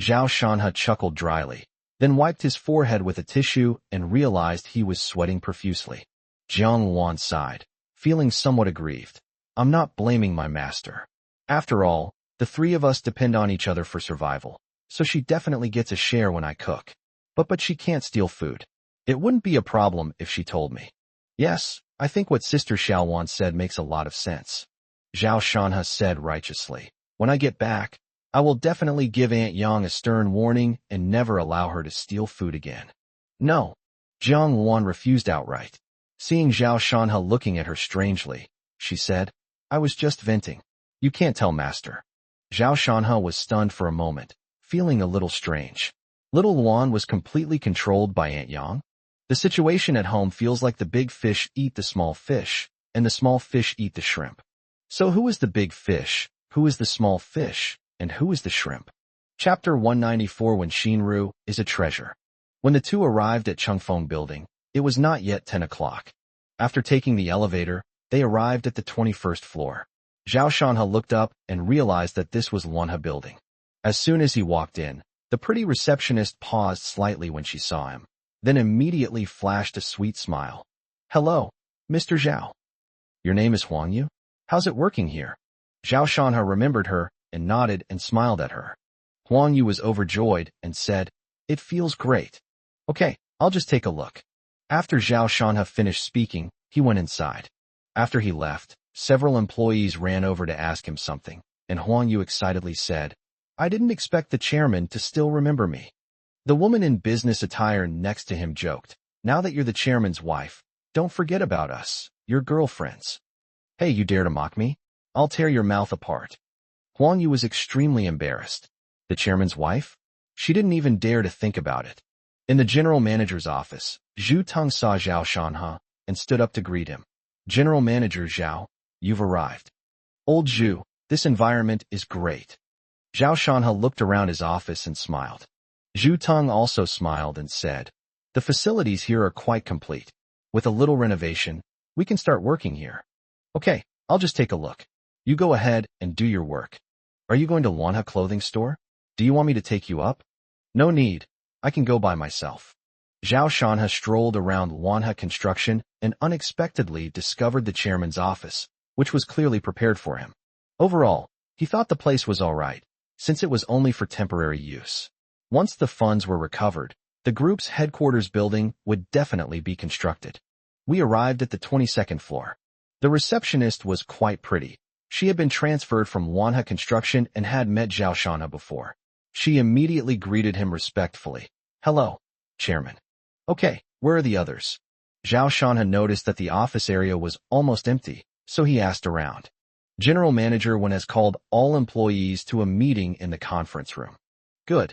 Zhao Shanhe chuckled dryly, then wiped his forehead with a tissue and realized he was sweating profusely. Jiang Wan sighed, feeling somewhat aggrieved. "I'm not blaming my master. After all, the three of us depend on each other for survival, so she definitely gets a share when I cook. But she can't steal food. It wouldn't be a problem if she told me." "Yes, I think what Sister Xiaowan said makes a lot of sense," Zhao Shanhe said righteously. "When I get back, I will definitely give Aunt Yang a stern warning and never allow her to steal food again." "No." Jiang Wan refused outright. Seeing Zhao Shanhe looking at her strangely, she said, "I was just venting. You can't tell Master." Zhao Shanhe was stunned for a moment, feeling a little strange. Little Luan was completely controlled by Aunt Yang? The situation at home feels like the big fish eat the small fish, and the small fish eat the shrimp. So who is the big fish, who is the small fish, and who is the shrimp? Chapter 194. When Shinru is a treasure. When the two arrived at Chengfeng Building, it was not yet 10 o'clock. After taking the elevator, they arrived at the 21st floor. Zhao Shanhe looked up and realized that this was Wanha building. As soon as he walked in, the pretty receptionist paused slightly when she saw him, then immediately flashed a sweet smile. Hello, Mr. Zhao. Your name is Huang Yu? How's it working here? Zhao Shanhe remembered her and nodded and smiled at her. Huang Yu was overjoyed and said, It feels great. Okay, I'll just take a look. After Zhao Shanhe finished speaking, he went inside. After he left, several employees ran over to ask him something, and Huang Yu excitedly said, I didn't expect the chairman to still remember me. The woman in business attire next to him joked, Now that you're the chairman's wife, don't forget about us, your girlfriends. Hey, you dare to mock me? I'll tear your mouth apart. Huang Yu was extremely embarrassed. The chairman's wife? She didn't even dare to think about it. In the general manager's office, Zhu Teng saw Zhao Shanhe and stood up to greet him. General Manager Zhao, you've arrived. Old Zhu, this environment is great. Zhao Shanhe looked around his office and smiled. Zhu Teng also smiled and said, The facilities here are quite complete. With a little renovation, we can start working here. Okay, I'll just take a look. You go ahead and do your work. Are you going to Wanha clothing store? Do you want me to take you up? No need. I can go by myself. Zhao Shanhe strolled around Wanha Construction and unexpectedly discovered the chairman's office, which was clearly prepared for him. Overall, he thought the place was all right, since it was only for temporary use. Once the funds were recovered, the group's headquarters building would definitely be constructed. We arrived at the 22nd floor. The receptionist was quite pretty. She had been transferred from Wanha Construction and had met Zhao Shanhe before. She immediately greeted him respectfully. Hello, Chairman. Okay, where are the others? Zhao Shanhe noticed that the office area was almost empty, so he asked around. General Manager has called all employees to a meeting in the conference room. Good.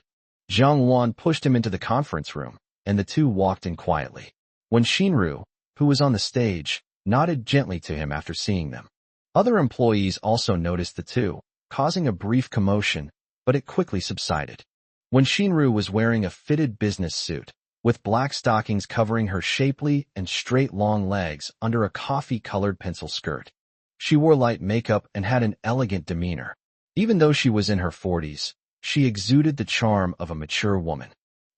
Zhang Wan pushed him into the conference room, and the two walked in quietly. When Xinru, who was on the stage, nodded gently to him after seeing them. Other employees also noticed the two, causing a brief commotion, but it quickly subsided. When Xinru was wearing a fitted business suit, with black stockings covering her shapely and straight long legs under a coffee-colored pencil skirt. She wore light makeup and had an elegant demeanor. Even though she was in her 40s, she exuded the charm of a mature woman.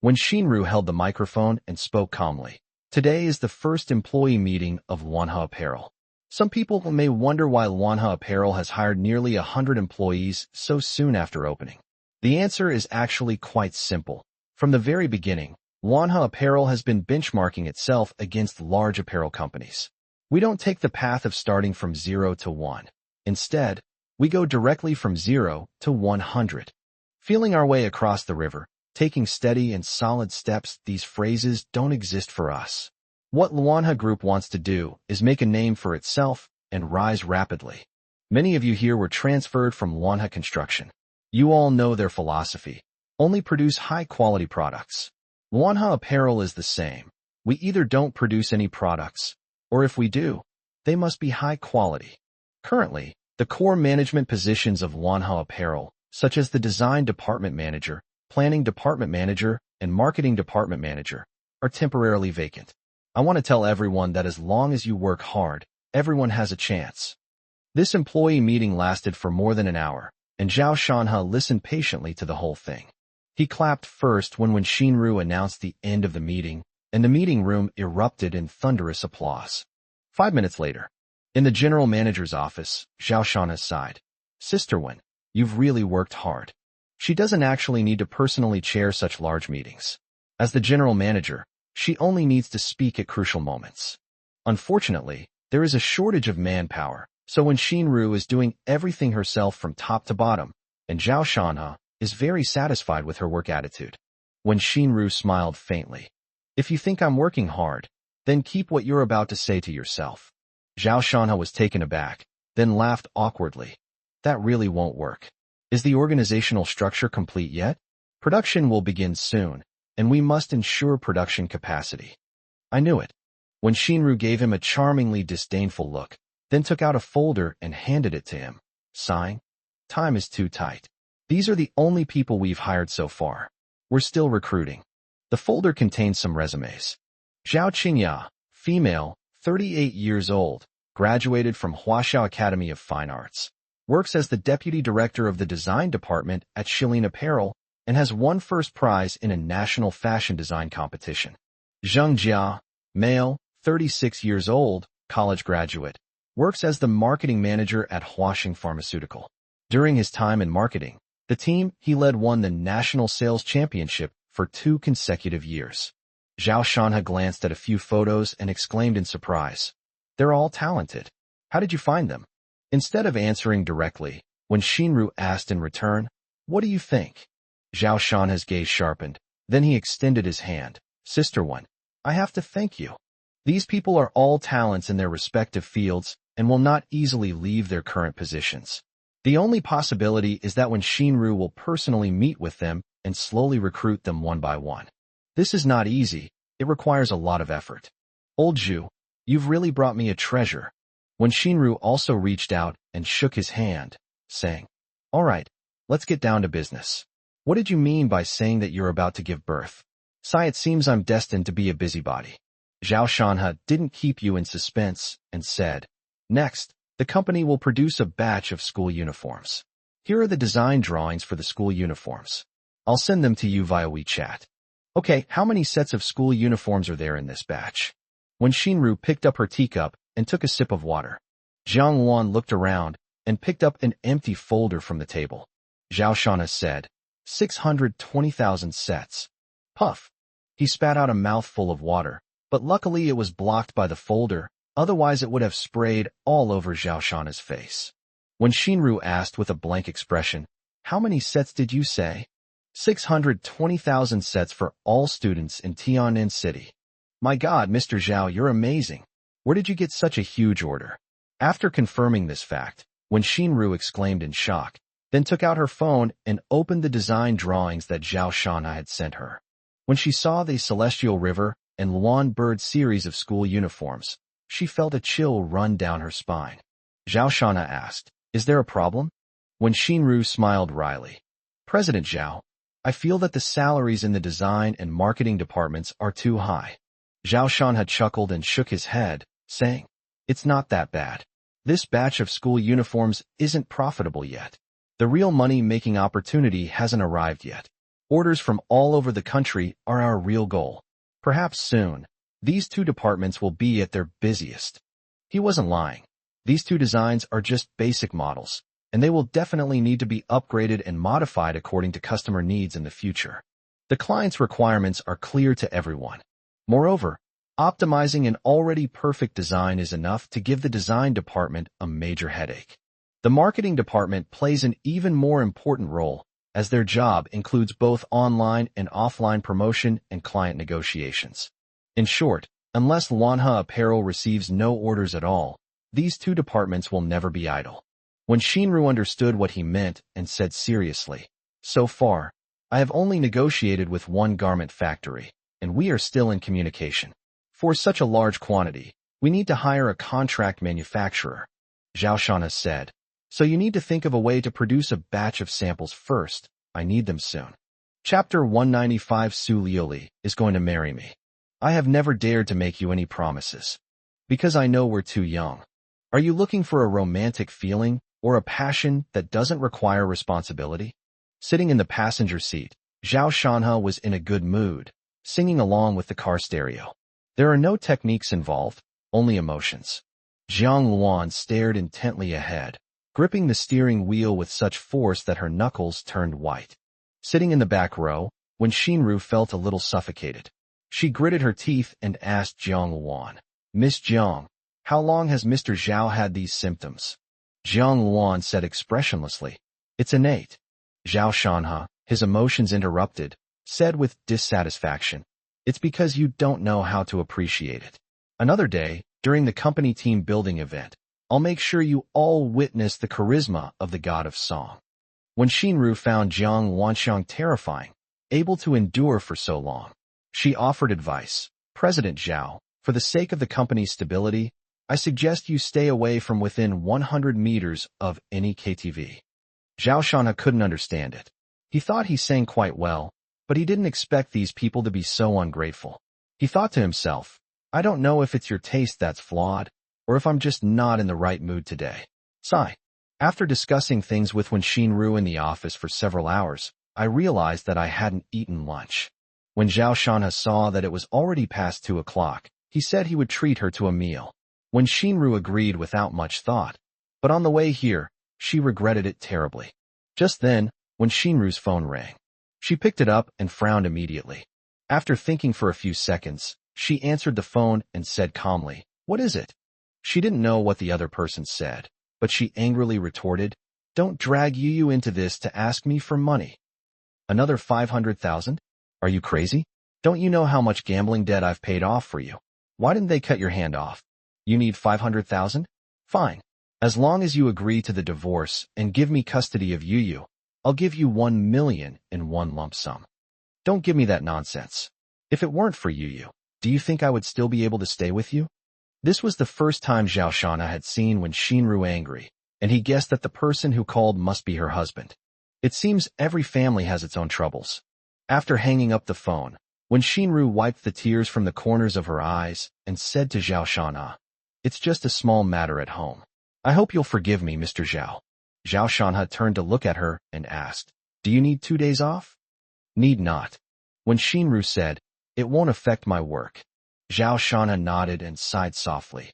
When Xinru held the microphone and spoke calmly, Today is the first employee meeting of Manhwa Apparel. Some people may wonder why Manhwa Apparel has hired nearly 100 employees so soon after opening. The answer is actually quite simple. From the very beginning, Manhwa Apparel has been benchmarking itself against large apparel companies. We don't take the path of starting from 0 to 1. Instead, we go directly from 0 to 100. Feeling our way across the river, taking steady and solid steps, these phrases don't exist for us. What Wanha Group wants to do is make a name for itself and rise rapidly. Many of you here were transferred from Wanha Construction. You all know their philosophy. Only produce high-quality products. Wanha Apparel is the same. We either don't produce any products, or if we do, they must be high quality. Currently, the core management positions of Wanha Apparel, such as the Design Department Manager, Planning Department Manager, and Marketing Department Manager, are temporarily vacant. I want to tell everyone that as long as you work hard, everyone has a chance. This employee meeting lasted for more than an hour, and Zhao Shanhe listened patiently to the whole thing. He clapped first when Xinru announced the end of the meeting, and the meeting room erupted in thunderous applause. 5 minutes later, in the general manager's office, Zhao Shanhe sighed. Sister Wen, you've really worked hard. She doesn't actually need to personally chair such large meetings. As the general manager, she only needs to speak at crucial moments. Unfortunately, there is a shortage of manpower, so when Xinru is doing everything herself from top to bottom, and Zhao Shanhe is very satisfied with her work attitude. When Xinru smiled faintly, If you think I'm working hard, then keep what you're about to say to yourself. Zhao Shanhe was taken aback, then laughed awkwardly. That really won't work. Is the organizational structure complete yet? Production will begin soon, and we must ensure production capacity. I knew it. When Xinru gave him a charmingly disdainful look, then took out a folder and handed it to him, sighing, Time is too tight. These are the only people we've hired so far. We're still recruiting. The folder contains some resumes. Zhao Qingya, female, 38 years old, graduated from Huaxiao Academy of Fine Arts. works as the deputy director of the design department at Shilin Apparel, and has won first prize in a national fashion design competition. Zheng Jia, male, 36 years old, college graduate, works as the marketing manager at Huaxing Pharmaceutical. During his time in marketing, the team he led won the national sales championship for 2 consecutive years. Zhao Shanha glanced at a few photos and exclaimed in surprise, "They're all talented. How did you find them?" Instead of answering directly, when Xinru asked in return, "What do you think?" Zhao Shanha's gaze sharpened. Then he extended his hand. "Sister one, I have to thank you. These people are all talents in their respective fields and will not easily leave their current positions. The only possibility is that when Xinru will personally meet with them and slowly recruit them one by one. This is not easy. It requires a lot of effort. Old Zhu, you've really brought me a treasure." When Xinru also reached out and shook his hand, saying, "All right, let's get down to business. What did you mean by saying that you're about to give birth?" "Sai, it seems I'm destined to be a busybody." Zhao Shanha didn't keep you in suspense and said, "Next, the company will produce a batch of school uniforms. Here are the design drawings for the school uniforms. I'll send them to you via WeChat." "Okay, how many sets of school uniforms are there in this batch?" When Xinru picked up her teacup and took a sip of water, Jiang Luan looked around and picked up an empty folder from the table. Zhao Shanha said, 620,000 sets. Puff. He spat out a mouthful of water, but luckily it was blocked by the folder, otherwise it would have sprayed all over Zhao Shanha's face. When Xinru asked with a blank expression, "How many sets did you say?" 620,000 sets for all students in Tian'an City. "My God, Mr. Zhao, you're amazing. Where did you get such a huge order?" After confirming this fact, when Xinru exclaimed in shock, then took out her phone and opened the design drawings that Zhao Shanha had sent her. When she saw the Celestial River and Luan Bird series of school uniforms, she felt a chill run down her spine. Zhao Shanha asked, "Is there a problem?" When Xinru smiled wryly, "President Zhao, I feel that the salaries in the design and marketing departments are too high." Zhao Shanha chuckled and shook his head, saying, "It's not that bad. This batch of school uniforms isn't profitable yet. The real money-making opportunity hasn't arrived yet. Orders from all over the country are our real goal. Perhaps soon, these 2 departments will be at their busiest." He wasn't lying. These 2 designs are just basic models, and they will definitely need to be upgraded and modified according to customer needs in the future. The client's requirements are clear to everyone. Moreover, optimizing an already perfect design is enough to give the design department a major headache. The marketing department plays an even more important role, as their job includes both online and offline promotion and client negotiations. In short, unless Manhwa Apparel receives no orders at all, these 2 departments will never be idle. When Xinru understood what he meant and said seriously, "So far, I have only negotiated with 1 garment factory, and we are still in communication. For such a large quantity, we need to hire a contract manufacturer," Zhao Shanha said. "So you need to think of a way to produce a batch of samples first. I need them soon." Chapter 195. Su Liuli is going to marry me. I have never dared to make you any promises, because I know we're too young. Are you looking for a romantic feeling or a passion that doesn't require responsibility? Sitting in the passenger seat, Zhao Shanha was in a good mood, singing along with the car stereo. There are no techniques involved, only emotions. Jiang Luan stared intently ahead, gripping the steering wheel with such force that her knuckles turned white. Sitting in the back row, when Xinru felt a little suffocated, she gritted her teeth and asked Jiang Luan, "Miss Jiang, how long has Mr. Zhao had these symptoms?" Jiang Luan said expressionlessly, "It's innate." Zhao Shanha, his emotions interrupted, said with dissatisfaction, "It's because you don't know how to appreciate it. Another day, during the company team building event, I'll make sure you all witness the charisma of the god of song." When Xinru found Jiang Wanxiang terrifying, able to endure for so long, she offered advice. "President Zhao, for the sake of the company's stability, I suggest you stay away from within 100 meters of any KTV." Zhao Shanha couldn't understand it. He thought he sang quite well, but he didn't expect these people to be so ungrateful. He thought to himself, "I don't know if it's your taste that's flawed, or if I'm just not in the right mood today." Sigh. After discussing things with Wen Xinru in the office for several hours, I realized that I hadn't eaten lunch. When Zhao Shanha saw that it was already past 2 o'clock, he said he would treat her to a meal. Wen Xinru agreed without much thought. But on the way here, she regretted it terribly. Just then, Wen Xinru's phone rang. She picked it up and frowned immediately. After thinking for a few seconds, she answered the phone and said calmly, "What is it?" She didn't know what the other person said, but she angrily retorted, "Don't drag you into this to ask me for money." "Another 500,000? Are you crazy? Don't you know how much gambling debt I've paid off for you? Why didn't they cut your hand off? You need 500,000? Fine. As long as you agree to the divorce and give me custody of Yu, I'll give you 1 million in one lump sum. Don't give me that nonsense. If it weren't for Yu, do you think I would still be able to stay with you?" This was the first time Zhao Shanha had seen Wen Xinru angry, and he guessed that the person who called must be her husband. It seems every family has its own troubles. After hanging up the phone, Wen Xinru wiped the tears from the corners of her eyes and said to Zhao Shanha, "It's just a small matter at home. I hope you'll forgive me, Mr. Zhao." Zhao Shanha turned to look at her and asked, "Do you need 2 days off?" "Need not." Wen Xinru said, "It won't affect my work." Zhao Shanha nodded and sighed softly.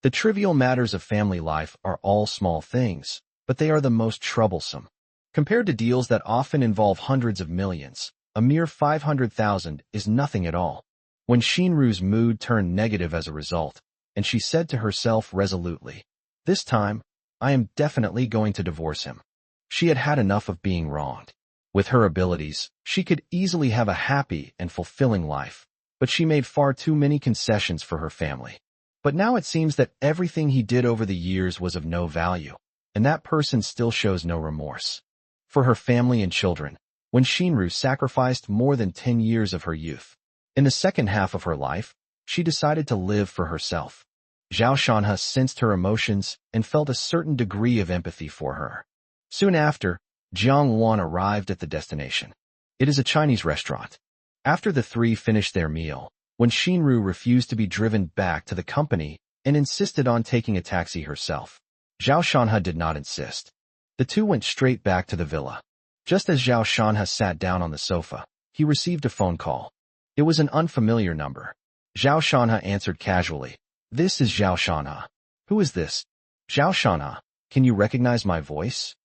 The trivial matters of family life are all small things, but they are the most troublesome. Compared to deals that often involve hundreds of millions, a mere 500,000 is nothing at all. When Xinru's mood turned negative as a result, and she said to herself resolutely, "This time, I am definitely going to divorce him." She had had enough of being wronged. With her abilities, she could easily have a happy and fulfilling life, but she made far too many concessions for her family. But now it seems that everything he did over the years was of no value, and that person still shows no remorse. For her family and children, when Xinru sacrificed more than 10 years of her youth. In the second half of her life, she decided to live for herself. Zhao Shanha sensed her emotions and felt a certain degree of empathy for her. Soon after, Jiang Wan arrived at the destination. It is a Chinese restaurant. After the three finished their meal, when Xinru refused to be driven back to the company and insisted on taking a taxi herself, Zhao Shanha did not insist. The two went straight back to the villa. Just as Zhao Shanha sat down on the sofa, he received a phone call. It was an unfamiliar number. Zhao Shanha answered casually. "This is Zhao Shanha." "Who is this?" "Zhao Shanha, can you recognize my voice?"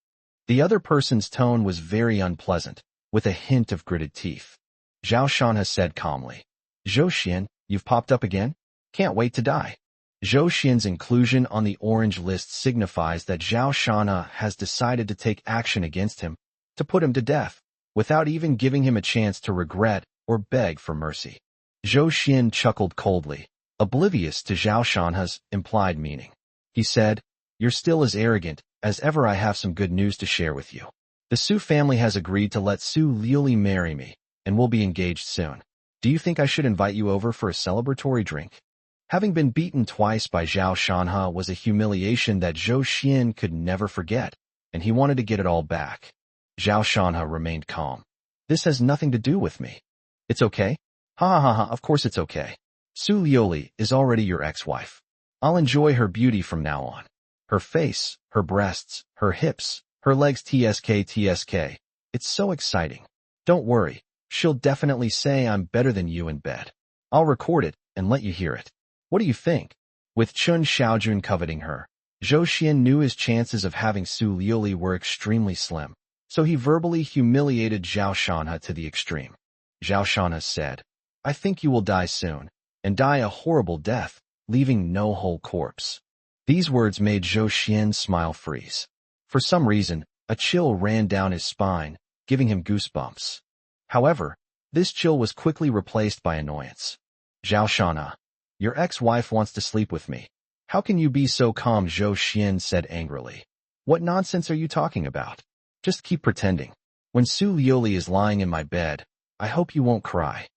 The other person's tone was very unpleasant, with a hint of gritted teeth. Zhao Shanha said calmly, "Zhou Xian, you've popped up again? Can't wait to die." Zhou Xian's inclusion on the orange list signifies that Zhao Shanha has decided to take action against him, to put him to death, without even giving him a chance to regret or beg for mercy. Zhou Xian chuckled coldly, oblivious to Zhao Shanha's implied meaning. He said, "You're still as arrogant as ever. I have some good news to share with you. The Su family has agreed to let Su Liuli marry me, and we'll be engaged soon. Do you think I should invite you over for a celebratory drink?" Having been beaten twice by Zhao Shanha was a humiliation that Zhou Xian could never forget, and he wanted to get it all back. Zhao Shanha remained calm. "This has nothing to do with me." "It's okay?" "Ha ha ha ha, of course it's okay. Su Liuli is already your ex-wife. I'll enjoy her beauty from now on. Her face, her breasts, her hips, her legs, tsk. It's so exciting. Don't worry, she'll definitely say I'm better than you in bed. I'll record it and let you hear it. What do you think?" With Chun Xiaojun coveting her, Zhou Xian knew his chances of having Su Liuli were extremely slim, so he verbally humiliated Zhao Shanha to the extreme. Zhao Shanha said, "I think you will die soon, and die a horrible death, leaving no whole corpse." These words made Zhou Xian smile freeze. For some reason, a chill ran down his spine, giving him goosebumps. However, this chill was quickly replaced by annoyance. "Zhao Shanha, your ex-wife wants to sleep with me. How can you be so calm?" Zhou Xian said angrily. "What nonsense are you talking about? Just keep pretending. When Su Liuli is lying in my bed, I hope you won't cry."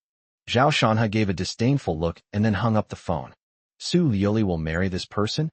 Zhao Shanha gave a disdainful look and then hung up the phone. Su Liuli will marry this person?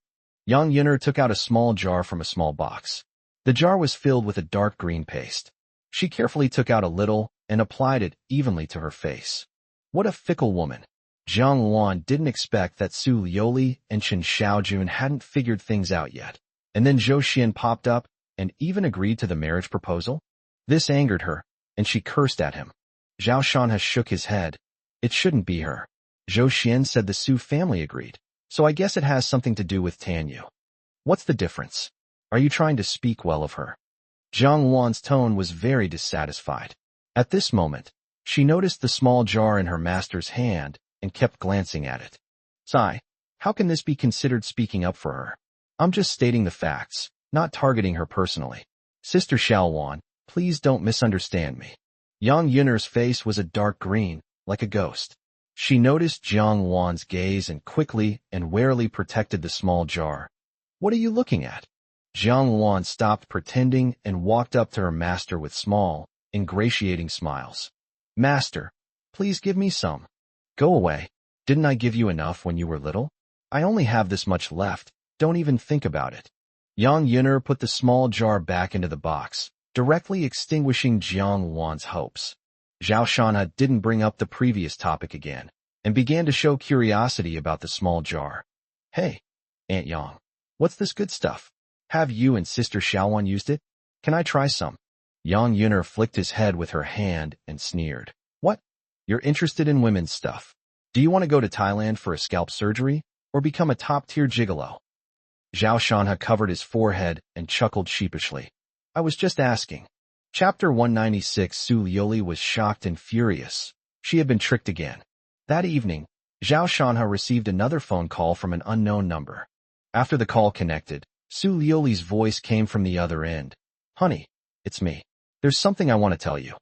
Yang Yun'er took out a small jar from a small box. The jar was filled with a dark green paste. She carefully took out a little and applied it evenly to her face. What a fickle woman. Jiang Wan didn't expect that Su Liuli and Chen Xiaojun hadn't figured things out yet. And then Zhou Xian popped up and even agreed to the marriage proposal? This angered her, and she cursed at him. Zhao Shanha shook his head. It shouldn't be her. Zhou Xian said the Su family agreed, so I guess it has something to do with Tanyu. What's the difference? Are you trying to speak well of her? Zhang Wan's tone was very dissatisfied. At this moment, she noticed the small jar in her master's hand and kept glancing at it. Sigh, how can this be considered speaking up for her? I'm just stating the facts, not targeting her personally. Sister Xiaowan, please don't misunderstand me. Yang Yun'er's face was a dark green, like a ghost. She noticed Zhang Wan's gaze and quickly and warily protected the small jar. What are you looking at? Zhang Wan stopped pretending and walked up to her master with small, ingratiating smiles. Master, please give me some. Go away. Didn't I give you enough when you were little? I only have this much left. Don't even think about it. Yang Yun'er put the small jar back into the box, directly extinguishing Zhang Wan's hopes. Zhao Shanha didn't bring up the previous topic again, and began to show curiosity about the small jar. Hey, Aunt Yang, what's this good stuff? Have you and Sister Xiaowan used it? Can I try some? Yang Yun'er flicked his head with her hand and sneered. What? You're interested in women's stuff. Do you want to go to Thailand for a scalp surgery, or become a top-tier gigolo? Zhao Shanha covered his forehead and chuckled sheepishly. I was just asking. Chapter 196. Su Liuli was shocked and furious. She had been tricked again. That evening, Zhao Shanha received another phone call from an unknown number. After the call connected, Su Liuli's voice came from the other end. Honey, it's me. There's something I want to tell you.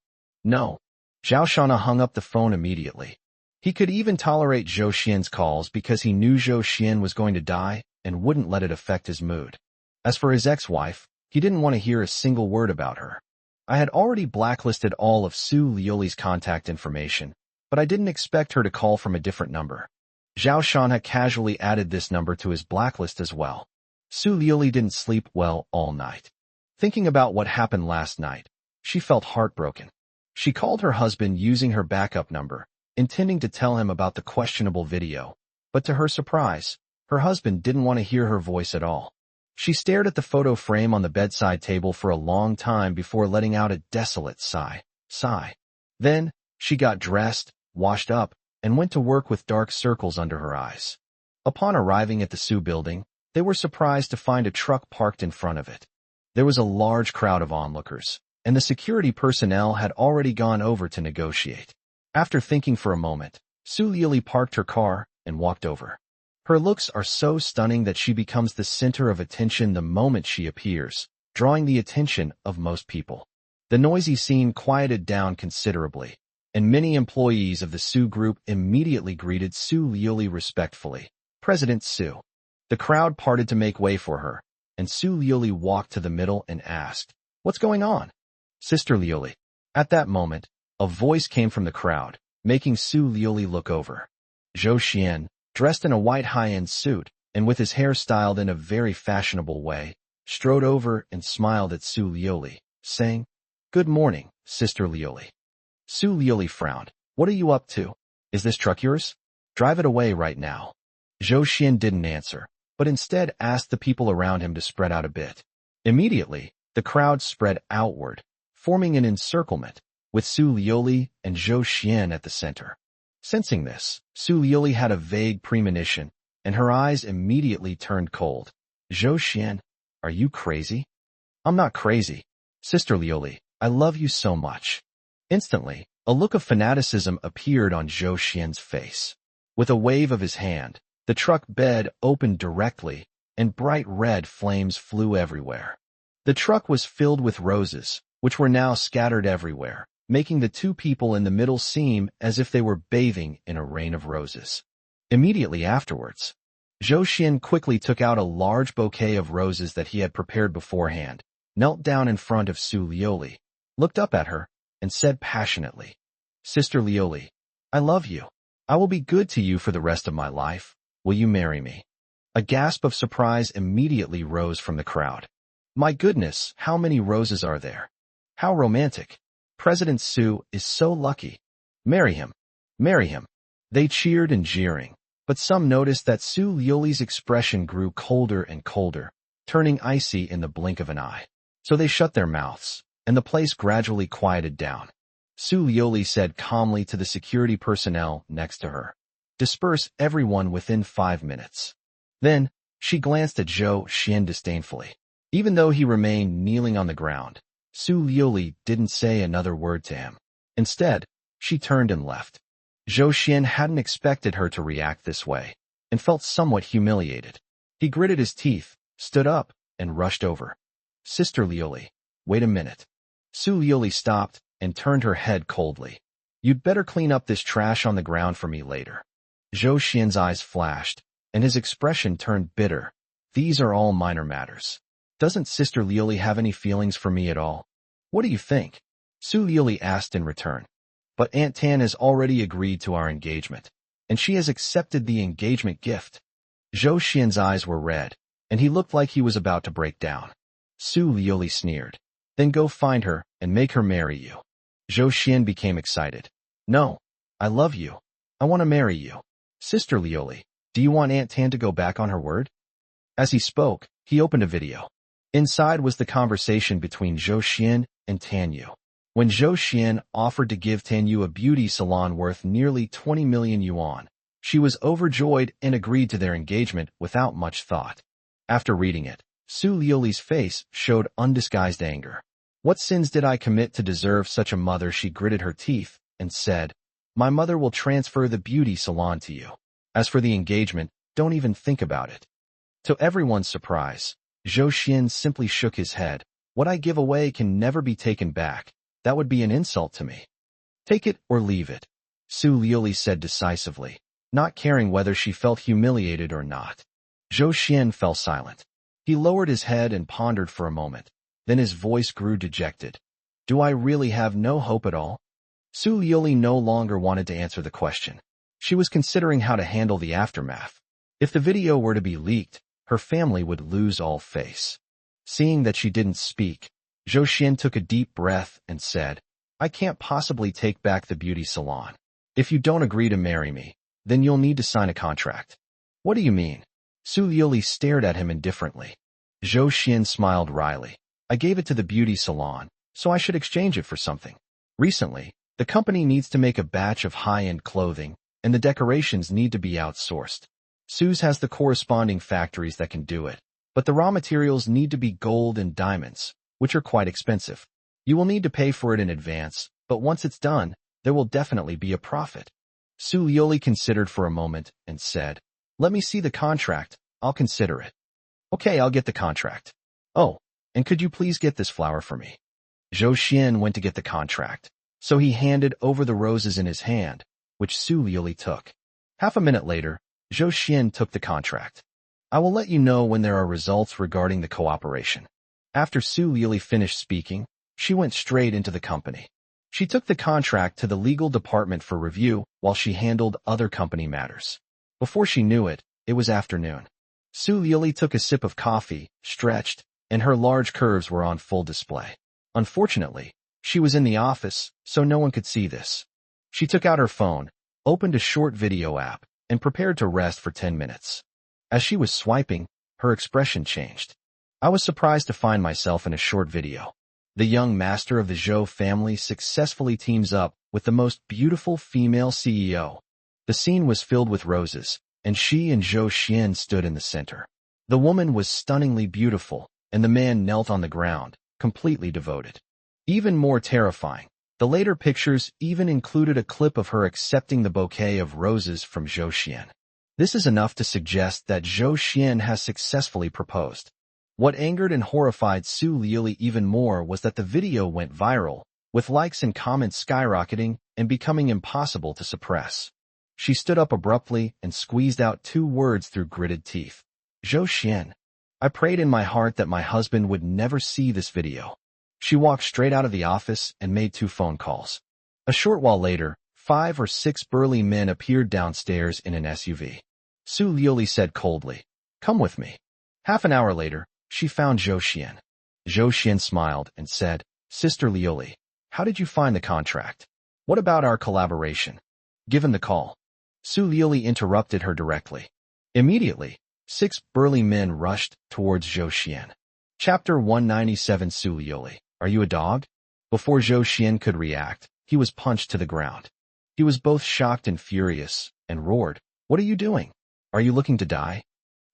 No. Zhao Shanha hung up the phone immediately. He could even tolerate Zhou Xian's calls because he knew Zhou Xian was going to die and wouldn't let it affect his mood. As for his ex-wife, he didn't want to hear a single word about her. I had already blacklisted all of Su Liuli's contact information, but I didn't expect her to call from a different number. Zhao Shanha casually added this number to his blacklist as well. Su Liuli didn't sleep well all night. Thinking about what happened last night, she felt heartbroken. She called her husband using her backup number, intending to tell him about the questionable video, but to her surprise, her husband didn't want to hear her voice at all. She stared at the photo frame on the bedside table for a long time before letting out a desolate sigh. Then, she got dressed, washed up, and went to work with dark circles under her eyes. Upon arriving at the Su building, they were surprised to find a truck parked in front of it. There was a large crowd of onlookers, and the security personnel had already gone over to negotiate. After thinking for a moment, Su Liuli parked her car and walked over. Her looks are so stunning that she becomes the center of attention the moment she appears, drawing the attention of most people. The noisy scene quieted down considerably, and many employees of the Su group immediately greeted Su Liuli respectfully. President Su. The crowd parted to make way for her, and Su Liuli walked to the middle and asked, What's going on? Sister Liuli. At that moment, a voice came from the crowd, making Su Liuli look over. Zhou Xian, dressed in a white high-end suit, and with his hair styled in a very fashionable way, strode over and smiled at Su Liuli, saying, Good morning, Sister Liuli. Su Liuli frowned. What are you up to? Is this truck yours? Drive it away right now. Zhou Xian didn't answer, but instead asked the people around him to spread out a bit. Immediately, the crowd spread outward, forming an encirclement, with Su Liuli and Zhou Xian at the center. Sensing this, Su Liuli had a vague premonition, and her eyes immediately turned cold. Zhou Xian, are you crazy? I'm not crazy. Sister Liuli, I love you so much. Instantly, a look of fanaticism appeared on Zhou Xian's face. With a wave of his hand, the truck bed opened directly, and bright red flames flew everywhere. The truck was filled with roses, which were now scattered everywhere, making the two people in the middle seem as if they were bathing in a rain of roses. Immediately afterwards, Zhou Xian quickly took out a large bouquet of roses that he had prepared beforehand, knelt down in front of Su Liuli, looked up at her, and said passionately, Sister Liuli, I love you. I will be good to you for the rest of my life. Will you marry me? A gasp of surprise immediately rose from the crowd. My goodness, how many roses are there? How romantic. President Su is so lucky. Marry him. Marry him. They cheered and jeering, but some noticed that Su Liuli's expression grew colder and colder, turning icy in the blink of an eye. So they shut their mouths, and the place gradually quieted down. Su Lioli said calmly to the security personnel next to her, "Disperse everyone within 5 minutes." Then, she glanced at Zhou Xian disdainfully. Even though he remained kneeling on the ground, Su Lioli didn't say another word to him. Instead, she turned and left. Zhou Xian hadn't expected her to react this way, and felt somewhat humiliated. He gritted his teeth, stood up, and rushed over. "Sister Lioli, wait a minute." Su Lioli stopped and turned her head coldly. "You'd better clean up this trash on the ground for me later." Zhou Xian's eyes flashed, and his expression turned bitter. "These are all minor matters. Doesn't Sister Lioli have any feelings for me at all? What do you think?" Su Lioli asked in return. "But Aunt Tan has already agreed to our engagement, and she has accepted the engagement gift." Zhou Xian's eyes were red, and he looked like he was about to break down. Su Lioli sneered. "Then go find her and make her marry you." Zhou Xian became excited. "No, I love you. I want to marry you. Sister Lioli, do you want Aunt Tan to go back on her word?" As he spoke, he opened a video. Inside was the conversation between Zhou Xian and Tan Yu. When Zhou Xian offered to give Tan Yu a beauty salon worth nearly 20 million yuan, she was overjoyed and agreed to their engagement without much thought. After reading it, Su Lioli's face showed undisguised anger. "What sins did I commit to deserve such a mother?" She gritted her teeth and said, "My mother will transfer the beauty salon to you. As for the engagement, don't even think about it." To everyone's surprise, Zhou Xian simply shook his head. "What I give away can never be taken back. That would be an insult to me." "Take it or leave it," Su Lioli said decisively, not caring whether she felt humiliated or not. Zhou Xian fell silent. He lowered his head and pondered for a moment. Then his voice grew dejected. "Do I really have no hope at all?" Su Lioli no longer wanted to answer the question. She was considering how to handle the aftermath. If the video were to be leaked, her family would lose all face. Seeing that she didn't speak, Zhou Xian took a deep breath and said, "I can't possibly take back the beauty salon. If you don't agree to marry me, then you'll need to sign a contract." "What do you mean?" Su Lioli stared at him indifferently. Zhou Xian smiled wryly. "I gave it to the beauty salon, so I should exchange it for something. Recently, the company needs to make a batch of high-end clothing, and the decorations need to be outsourced. Sue's has the corresponding factories that can do it, but the raw materials need to be gold and diamonds, which are quite expensive. You will need to pay for it in advance, but once it's done, there will definitely be a profit." Su Lioli considered for a moment and said, "Let me see the contract. I'll consider it." "Okay, I'll get the contract. Oh, and could you please get this flower for me?" Zhou Xian went to get the contract, so he handed over the roses in his hand, which Su Lioli took. Half a minute later, Zhou Xian took the contract. "I will let you know when there are results regarding the cooperation." After Su Lioli finished speaking, she went straight into the company. She took the contract to the legal department for review while she handled other company matters. Before she knew it, it was afternoon. Su Lioli took a sip of coffee, stretched, and her large curves were on full display. Unfortunately, she was in the office, so no one could see this. She took out her phone, opened a short video app, and prepared to rest for 10 minutes. As she was swiping, her expression changed. "I was surprised to find myself in a short video. The young master of the Zhou family successfully teams up with the most beautiful female CEO. The scene was filled with roses, and she and Zhou Xian stood in the center. The woman was stunningly beautiful, and the man knelt on the ground, completely devoted. Even more terrifying, the later pictures even included a clip of her accepting the bouquet of roses from Zhou Xian. This is enough to suggest that Zhou Xian has successfully proposed. What angered and horrified Su Lioli even more was that the video went viral, with likes and comments skyrocketing and becoming impossible to suppress. She stood up abruptly and squeezed out 2 words through gritted teeth. "Zhou Xian. I prayed in my heart that my husband would never see this video." She walked straight out of the office and made 2 phone calls. A short while later, 5 or 6 burly men appeared downstairs in an SUV. Su Lioli said coldly, "Come with me." Half an hour later, she found Zhou Xian. Zhou Xian smiled and said, "Sister Lioli, how did you find the contract? What about our collaboration?" Given the call, Su Lioli interrupted her directly. Immediately, 6 burly men rushed towards Zhou Xian. Chapter 197. Su Liuli, are you a dog? Before Zhou Xian could react, he was punched to the ground. He was both shocked and furious, and roared, "What are you doing? Are you looking to die?"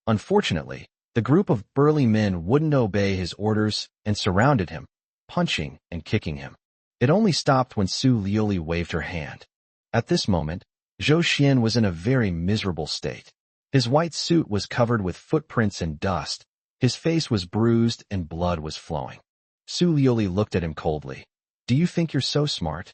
Unfortunately, the group of burly men wouldn't obey his orders and surrounded him, punching and kicking him. It only stopped when Su Liuli waved her hand. At this moment, Zhou Xian was in a very miserable state. His white suit was covered with footprints and dust. His face was bruised and blood was flowing. Su Liuli looked at him coldly. "Do you think you're so smart?"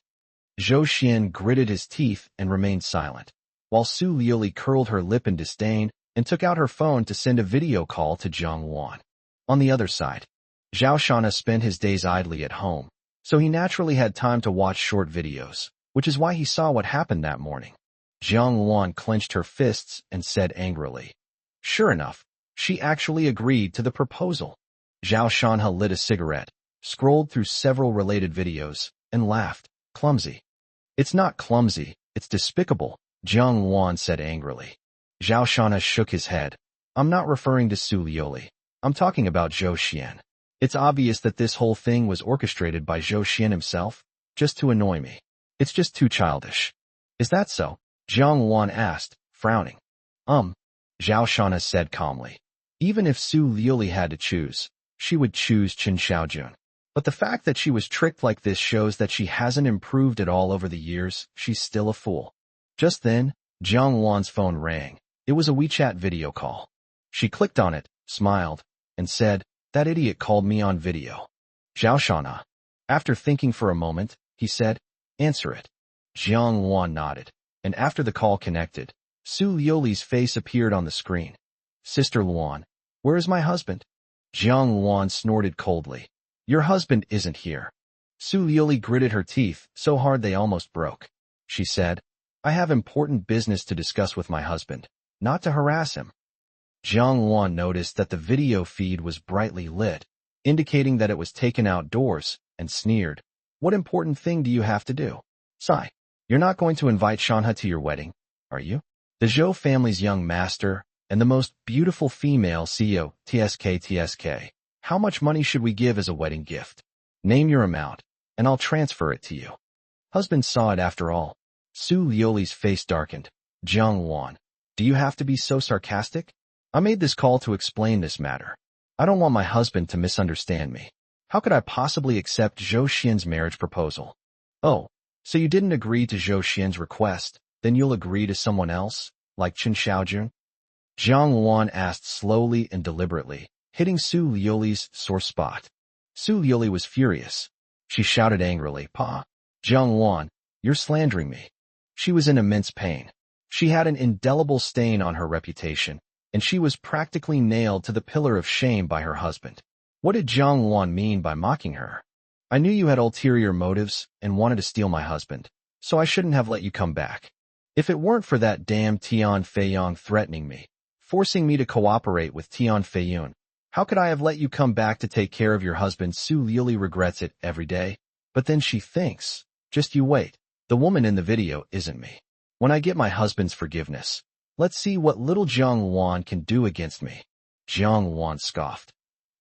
Zhou Xian gritted his teeth and remained silent, while Su Liuli curled her lip in disdain and took out her phone to send a video call to Jiang Wan. On the other side, Zhao Shana spent his days idly at home, so he naturally had time to watch short videos, which is why he saw what happened that morning. Jiang Wan clenched her fists and said angrily. Sure enough, she actually agreed to the proposal. Zhao Shanha lit a cigarette, scrolled through several related videos, and laughed. Clumsy. It's not clumsy, it's despicable, Jiang Wan said angrily. Zhao Shanha shook his head. I'm not referring to Su Liuli. I'm talking about Zhou Xian. It's obvious that this whole thing was orchestrated by Zhou Xian himself, just to annoy me. It's just too childish. Is that so? Jiang Wan asked, frowning. Zhao Shanha said calmly. Even if Su Liuli had to choose, she would choose Qin Xiaojun. But the fact that she was tricked like this shows that she hasn't improved at all over the years. She's still a fool. Just then, Jiang Wan's phone rang. It was a WeChat video call. She clicked on it, smiled, and said, That idiot called me on video. Zhao Shanha. After thinking for a moment, he said, Answer it. Jiang Wan nodded, and after the call connected, Su Liuli's face appeared on the screen. Sister Luan, where is my husband? Jiang Wan snorted coldly. Your husband isn't here. Su Liuli gritted her teeth so hard they almost broke. She said, I have important business to discuss with my husband, not to harass him. Jiang Wan noticed that the video feed was brightly lit, indicating that it was taken outdoors, and sneered. What important thing do you have to do? Sigh. You're not going to invite Shanha to your wedding, are you? The Zhou family's young master, and the most beautiful female CEO, TSK. How much money should we give as a wedding gift? Name your amount, and I'll transfer it to you. Husband saw it after all. Su Liuli's face darkened. Jiang Wan, do you have to be so sarcastic? I made this call to explain this matter. I don't want my husband to misunderstand me. How could I possibly accept Zhou Xian's marriage proposal? Oh, so you didn't agree to Zhou Xian's request, then you'll agree to someone else, like Qin Xiaojun? Jiang Wan asked slowly and deliberately, hitting Su Liuli's sore spot. Su Liuli was furious. She shouted angrily, Pa, Jiang Wan, you're slandering me. She was in immense pain. She had an indelible stain on her reputation, and she was practically nailed to the pillar of shame by her husband. What did Jiang Wan mean by mocking her? I knew you had ulterior motives and wanted to steal my husband, so I shouldn't have let you come back. If it weren't for that damn Tian Feiyong threatening me, forcing me to cooperate with Tian Feiyun, how could I have let you come back to take care of your husband? Su Liuli regrets it every day. But then she thinks, just you wait, the woman in the video isn't me. When I get my husband's forgiveness, let's see what little Jiang Wan can do against me. Jiang Wan scoffed.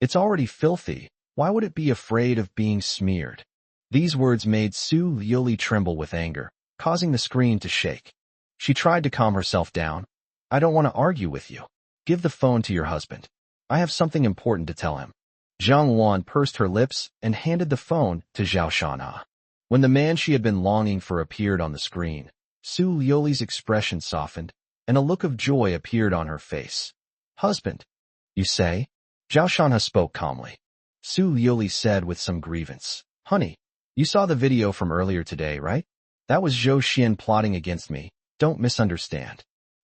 It's already filthy. Why would it be afraid of being smeared? These words made Su Liuli tremble with anger, causing the screen to shake. She tried to calm herself down. I don't want to argue with you. Give the phone to your husband. I have something important to tell him. Jiang Wan pursed her lips and handed the phone to Zhao Shanha. When the man she had been longing for appeared on the screen, Su Liuli's expression softened, and a look of joy appeared on her face. Husband, you say? Zhao Shanha spoke calmly. Su Liuli said with some grievance. Honey, you saw the video from earlier today, right? That was Zhou Xian plotting against me. Don't misunderstand.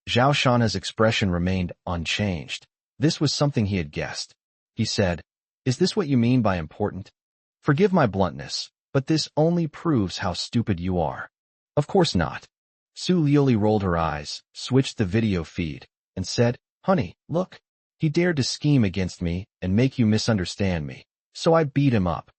Zhao Shanha's expression remained unchanged. This was something he had guessed. He said, Is this what you mean by important? Forgive my bluntness, but this only proves how stupid you are. Of course not. Su Liuli rolled her eyes, switched the video feed, and said, Honey, look. He dared to scheme against me and make you misunderstand me, so I beat him up.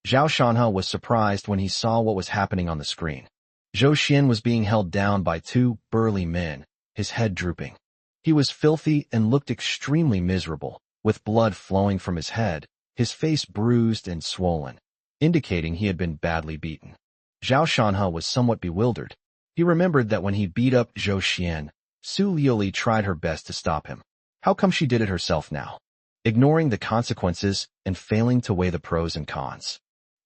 Zhao Shanha was surprised when he saw what was happening on the screen. Zhou Xian was being held down by two burly men, his head drooping. He was filthy and looked extremely miserable, with blood flowing from his head, his face bruised and swollen, indicating he had been badly beaten. Zhao Shanhe was somewhat bewildered. He remembered that when he beat up Zhou Xian, Su Liuli tried her best to stop him. How come she did it herself now? Ignoring the consequences and failing to weigh the pros and cons.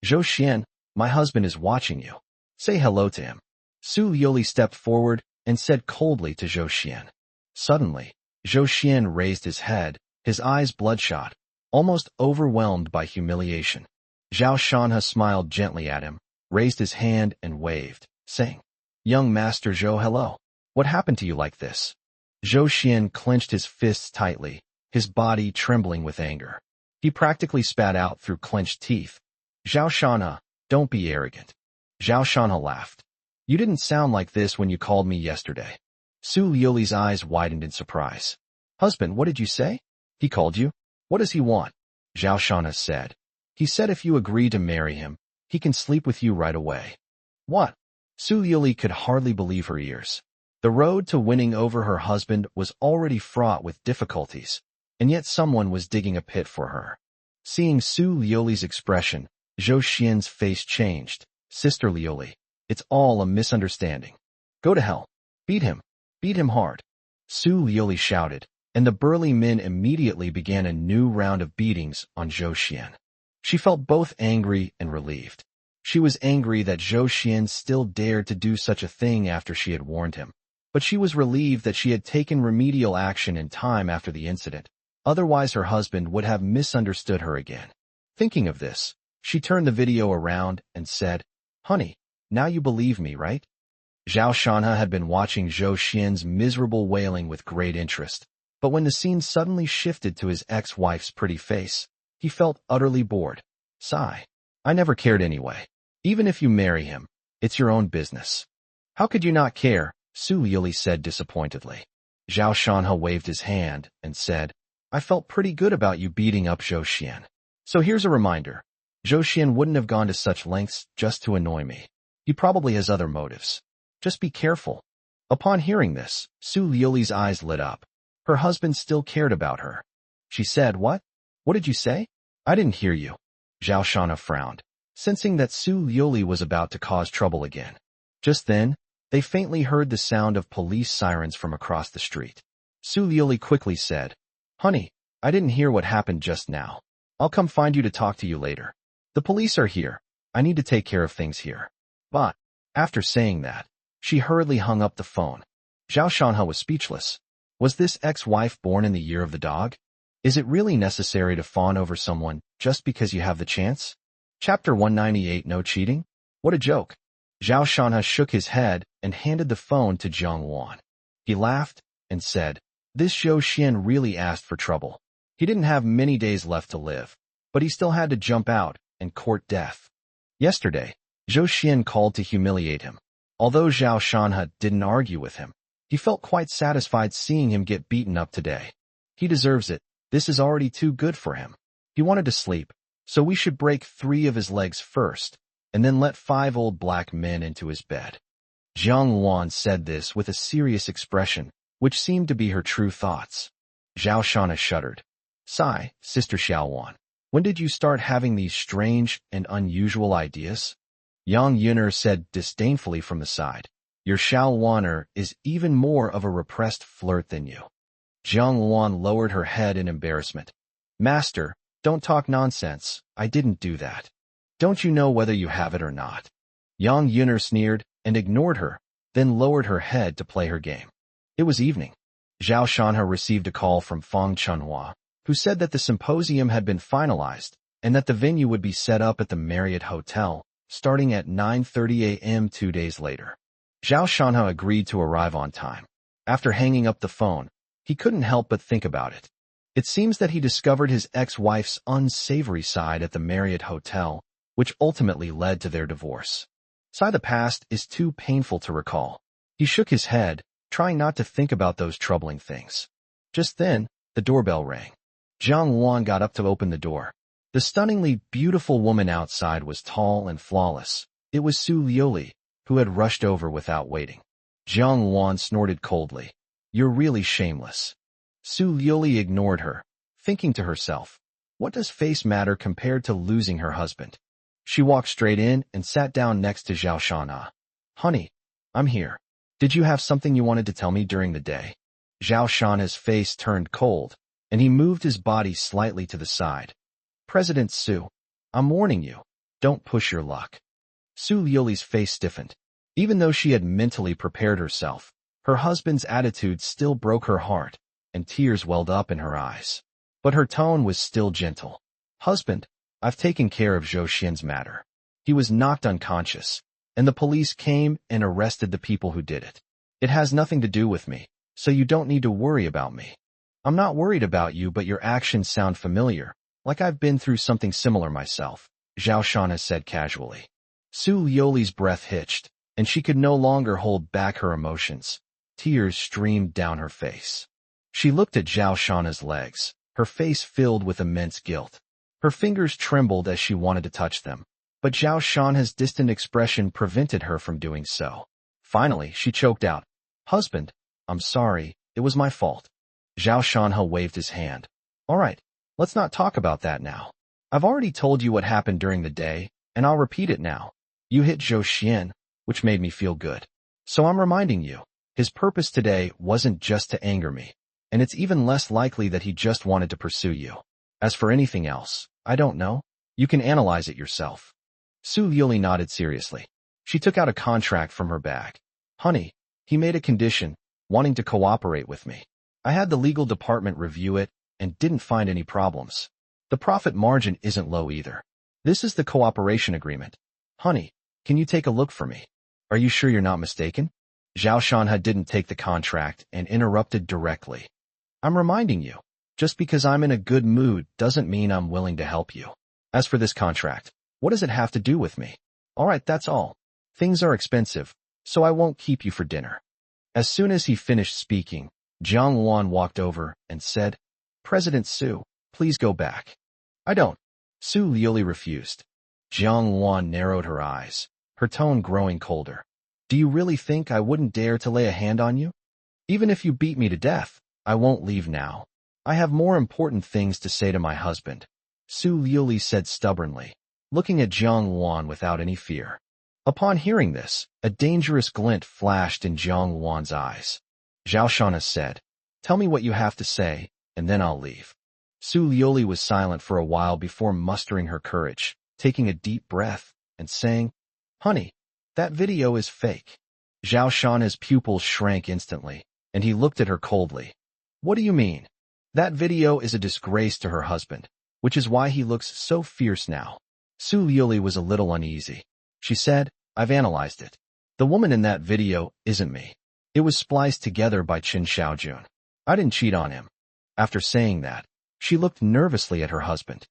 Zhou Xian, my husband is watching you. Say hello to him. Su Liuli stepped forward and said coldly to Zhou Xian. Suddenly, Zhou Xian raised his head, his eyes bloodshot, almost overwhelmed by humiliation. Zhao Shanhe smiled gently at him, raised his hand and waved, saying, Young Master Zhou, hello. What happened to you like this? Zhou Xian clenched his fists tightly, his body trembling with anger. He practically spat out through clenched teeth. Zhao Shanhe, don't be arrogant. Zhao Shanhe laughed. You didn't sound like this when you called me yesterday. Su Liuli's eyes widened in surprise. Husband, what did you say? He called you? What does he want? Zhao Shanhe said. He said if you agree to marry him, he can sleep with you right away. What? Su Liuli could hardly believe her ears. The road to winning over her husband was already fraught with difficulties, and yet someone was digging a pit for her. Seeing Su Liuli's expression, Zhou Xian's face changed. Sister Liuli, it's all a misunderstanding. Go to hell. Beat him. Beat him hard. Su Liuli shouted, and the burly men immediately began a new round of beatings on Zhou Xian. She felt both angry and relieved. She was angry that Zhou Xian still dared to do such a thing after she had warned him, but she was relieved that she had taken remedial action in time after the incident. Otherwise her husband would have misunderstood her again. Thinking of this, she turned the video around and said, Honey, now you believe me, right? Zhao Shanhe had been watching Zhou Xian's miserable wailing with great interest, but when the scene suddenly shifted to his ex-wife's pretty face, he felt utterly bored. Sigh. I never cared anyway. Even if you marry him, it's your own business. How could you not care? Su Liuli said disappointedly. Zhao Shanhe waved his hand and said, I felt pretty good about you beating up Zhou Xian. So here's a reminder. Zhou Xian wouldn't have gone to such lengths just to annoy me. He probably has other motives. Just be careful. Upon hearing this, Su Liuli's eyes lit up. Her husband still cared about her. She said, What? What did you say? I didn't hear you. Zhao Shanhe frowned, sensing that Su Liuli was about to cause trouble again. Just then, they faintly heard the sound of police sirens from across the street. Su Liuli quickly said, Honey, I didn't hear what happened just now. I'll come find you to talk to you later. The police are here. I need to take care of things here. But, after saying that, she hurriedly hung up the phone. Zhao Shanhe was speechless. Was this ex-wife born in the year of the dog? Is it really necessary to fawn over someone just because you have the chance? Chapter 198 No Cheating? What a joke. Zhao Shanhe shook his head and handed the phone to Jiang Wan. He laughed and said, This Zhou Xian really asked for trouble. He didn't have many days left to live, but he still had to jump out and court death. Yesterday, Zhou Xian called to humiliate him. Although Zhao Shanhe didn't argue with him, he felt quite satisfied seeing him get beaten up today. He deserves it. This is already too good for him. He wanted to sleep, so we should break 3 of his legs first, and then let 5 old black men into his bed. Jiang Wan said this with a serious expression, which seemed to be her true thoughts. Zhao Shanhe shuddered. Sigh, Sister Xiaowan. When did you start having these strange and unusual ideas? Yang Yuner said disdainfully from the side. Your Xiaowaner is even more of a repressed flirt than you. Jiang Wan lowered her head in embarrassment. Master, don't talk nonsense. I didn't do that. Don't you know whether you have it or not? Yang Yuner sneered and ignored her, then lowered her head to play her game. It was evening. Zhao Shanhe received a call from Fang Chunhua, who said that the symposium had been finalized and that the venue would be set up at the Marriott Hotel, starting at 9:30 a.m. 2 days later. Zhao Shanhe agreed to arrive on time. After hanging up the phone, he couldn't help but think about it. It seems that he discovered his ex-wife's unsavory side at the Marriott Hotel, which ultimately led to their divorce. The past is too painful to recall. He shook his head, trying not to think about those troubling things. Just then, the doorbell rang. Jiang Wan got up to open the door. The stunningly beautiful woman outside was tall and flawless. It was Su Liuli, who had rushed over without waiting. Jiang Wan snorted coldly. You're really shameless. Su Liuli ignored her, thinking to herself, What does face matter compared to losing her husband? She walked straight in and sat down next to Zhao Shana. Honey, I'm here. Did you have something you wanted to tell me during the day? Zhao Shana's face turned cold, and he moved his body slightly to the side. President Su, I'm warning you. Don't push your luck. Su Liuli's face stiffened. Even though she had mentally prepared herself, her husband's attitude still broke her heart, and tears welled up in her eyes. But her tone was still gentle. Husband, I've taken care of Zhou Xian's matter. He was knocked unconscious, and the police came and arrested the people who did it. It has nothing to do with me, so you don't need to worry about me. I'm not worried about you, but your actions sound familiar, like I've been through something similar myself, Zhao Shana said casually. Su Liuli's breath hitched, and she could no longer hold back her emotions. Tears streamed down her face. She looked at Zhao Shana's legs, her face filled with immense guilt. Her fingers trembled as she wanted to touch them, but Zhao Shana's distant expression prevented her from doing so. Finally, she choked out, Husband, I'm sorry, it was my fault. Zhao Shanhe waved his hand. All right, let's not talk about that now. I've already told you what happened during the day, and I'll repeat it now. You hit Zhou Xian, which made me feel good. So I'm reminding you, his purpose today wasn't just to anger me, and it's even less likely that he just wanted to pursue you. As for anything else, I don't know. You can analyze it yourself. Su Liuli nodded seriously. She took out a contract from her bag. Honey, he made a condition, wanting to cooperate with me. I had the legal department review it and didn't find any problems. The profit margin isn't low either. This is the cooperation agreement. Honey, can you take a look for me? Are you sure you're not mistaken? Zhao Shanhe didn't take the contract and interrupted directly. I'm reminding you, just because I'm in a good mood doesn't mean I'm willing to help you. As for this contract, what does it have to do with me? All right, that's all. Things are expensive, so I won't keep you for dinner. As soon as he finished speaking, Jiang Wan walked over and said, President Su, please go back. I don't. Su Liuli refused. Jiang Wan narrowed her eyes, her tone growing colder. Do you really think I wouldn't dare to lay a hand on you? Even if you beat me to death, I won't leave now. I have more important things to say to my husband, Su Liuli said stubbornly, looking at Jiang Wan without any fear. Upon hearing this, a dangerous glint flashed in Jiang Wan's eyes. Zhao Shana said, Tell me what you have to say, and then I'll leave. Su Liuli was silent for a while before mustering her courage, taking a deep breath, and saying, Honey, that video is fake. Zhao Shana's pupils shrank instantly, and he looked at her coldly. What do you mean? That video is a disgrace to her husband, which is why he looks so fierce now. Su Liuli was a little uneasy. She said, I've analyzed it. The woman in that video isn't me. It was spliced together by Qin Xiaojun. I didn't cheat on him. After saying that, she looked nervously at her husband.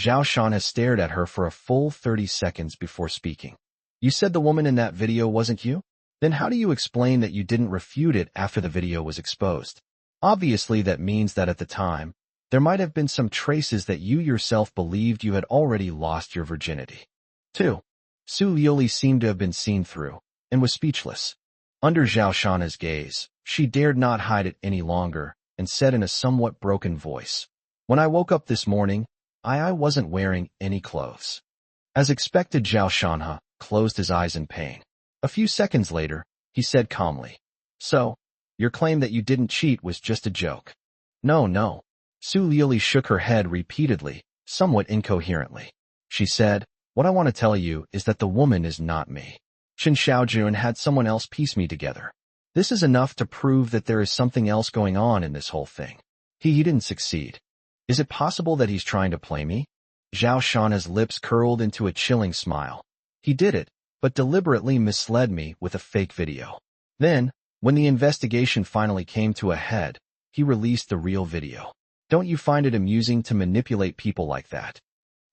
Zhao Shanhe stared at her for a full 30 seconds before speaking. You said the woman in that video wasn't you? Then how do you explain that you didn't refute it after the video was exposed? Obviously that means that at the time, there might have been some traces that you yourself believed you had already lost your virginity. 2. Su Liuli seemed to have been seen through, and was speechless. Under Zhao Shanhe's gaze, she dared not hide it any longer, and said in a somewhat broken voice, When I woke up this morning, I wasn't wearing any clothes. As expected, Zhao Shanhe closed his eyes in pain. A few seconds later, he said calmly, So, your claim that you didn't cheat was just a joke. No. Su Liuli shook her head repeatedly, somewhat incoherently. She said, What I want to tell you is that the woman is not me. Qin Xiaojun had someone else piece me together. This is enough to prove that there is something else going on in this whole thing. He didn't succeed. Is it possible that he's trying to play me? Zhao Shanhe's lips curled into a chilling smile. He did it, but deliberately misled me with a fake video. Then, when the investigation finally came to a head, he released the real video. Don't you find it amusing to manipulate people like that?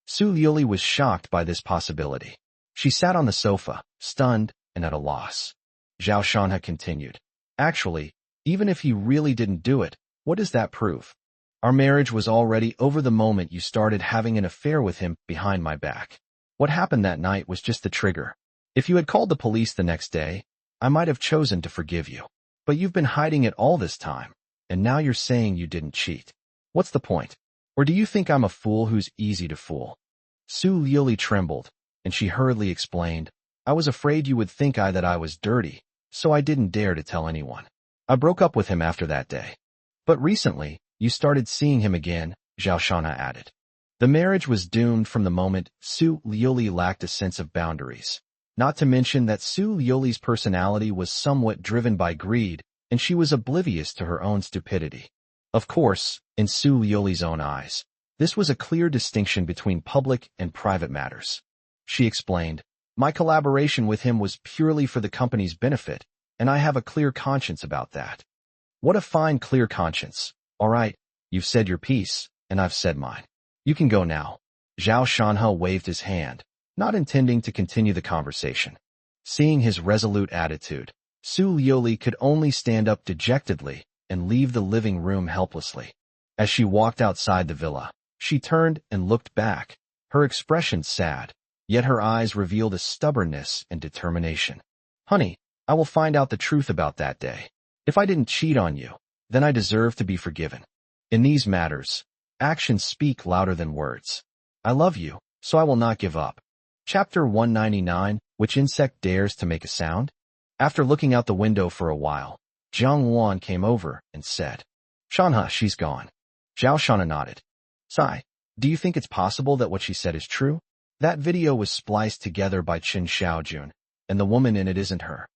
Su Liuli was shocked by this possibility. She sat on the sofa, stunned and at a loss. Zhao Shanhe continued, Actually, even if he really didn't do it, what does that prove? Our marriage was already over the moment you started having an affair with him behind my back. What happened that night was just the trigger. If you had called the police the next day, I might have chosen to forgive you. But you've been hiding it all this time, and now you're saying you didn't cheat. What's the point? Or do you think I'm a fool who's easy to fool? Su Liuli trembled, and she hurriedly explained, I was afraid you would think that I was dirty, so I didn't dare to tell anyone. I broke up with him after that day. But recently, you started seeing him again, Zhao Shanha added. The marriage was doomed from the moment Su Liuli lacked a sense of boundaries. Not to mention that Su Liuli's personality was somewhat driven by greed, and she was oblivious to her own stupidity. Of course, in Su Liuli's own eyes, this was a clear distinction between public and private matters. She explained, my collaboration with him was purely for the company's benefit, and I have a clear conscience about that. What a fine clear conscience. All right, you've said your piece, and I've said mine. You can go now. Zhao Shanhe waved his hand, not intending to continue the conversation. Seeing his resolute attitude, Su Liuli could only stand up dejectedly and leave the living room helplessly. As she walked outside the villa, she turned and looked back, her expression sad, yet her eyes revealed a stubbornness and determination. Honey, I will find out the truth about that day. If I didn't cheat on you, then I deserve to be forgiven. In these matters, actions speak louder than words. I love you, so I will not give up. Chapter 199, Which Insect Dares to Make a Sound? After looking out the window for a while, Jiang Wan came over and said, Shanha, she's gone. Zhao Shanha nodded. Sigh, do you think it's possible that what she said is true? That video was spliced together by Qin Xiaojun, and the woman in it isn't her.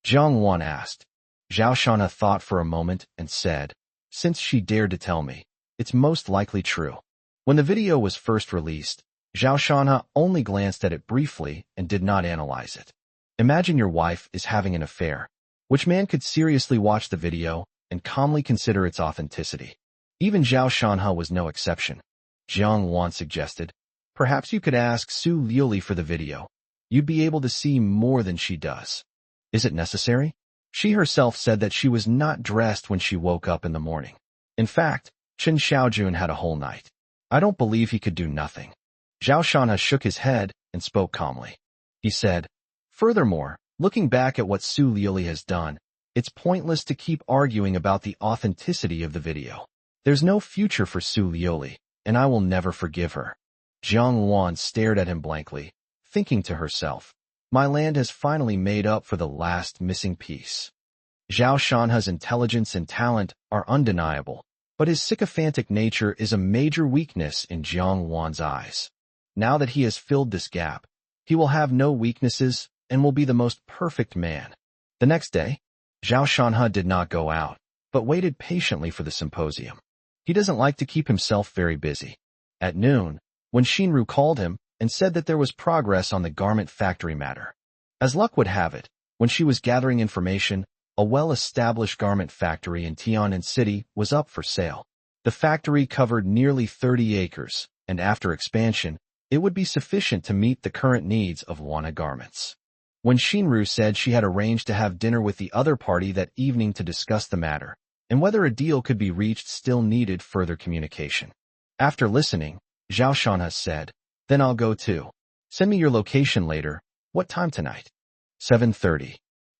Jiang Wan asked. Zhao Shanha thought for a moment and said, since she dared to tell me, it's most likely true. When the video was first released, Zhao Shanha only glanced at it briefly and did not analyze it. Imagine your wife is having an affair. Which man could seriously watch the video and calmly consider its authenticity? Even Zhao Shanha was no exception. Jiang Wan suggested, perhaps you could ask Su Liuli for the video. You'd be able to see more than she does. Is it necessary? She herself said that she was not dressed when she woke up in the morning. In fact, Qin Xiaojun had a whole night. I don't believe he could do nothing. Zhao Shanha shook his head and spoke calmly. He said, furthermore, looking back at what Su Liuli has done, it's pointless to keep arguing about the authenticity of the video. There's no future for Su Liuli, and I will never forgive her. Jiang Wan stared at him blankly, thinking to herself, my land has finally made up for the last missing piece. Zhao Shanha's intelligence and talent are undeniable, but his sycophantic nature is a major weakness in Jiang Wan's eyes. Now that he has filled this gap, he will have no weaknesses and will be the most perfect man. The next day, Zhao Shanha did not go out, but waited patiently for the symposium. He doesn't like to keep himself very busy. At noon, when Xinru called him and said that there was progress on the garment factory matter. As luck would have it, when she was gathering information, a well-established garment factory in Tian'an City was up for sale. The factory covered nearly 30 acres, and after expansion, it would be sufficient to meet the current needs of Wana garments. When Xinru said she had arranged to have dinner with the other party that evening to discuss the matter, and whether a deal could be reached still needed further communication. After listening, Zhao Shanha said, then I'll go too. Send me your location later. What time tonight? 7:30.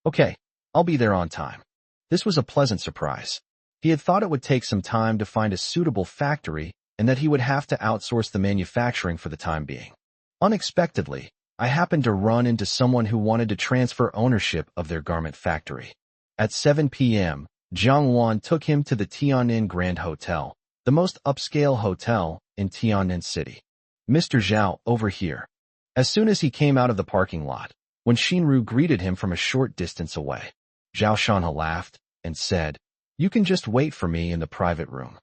Okay, I'll be there on time. This was a pleasant surprise. He had thought it would take some time to find a suitable factory and that he would have to outsource the manufacturing for the time being. Unexpectedly, I happened to run into someone who wanted to transfer ownership of their garment factory. At 7 p.m., Jiang Wan took him to the Tian'an Grand Hotel, the most upscale hotel in Tian'an City. Mr. Zhao, over here. As soon as he came out of the parking lot, when Xinru greeted him from a short distance away, Zhao Shanha laughed and said, you can just wait for me in the private room.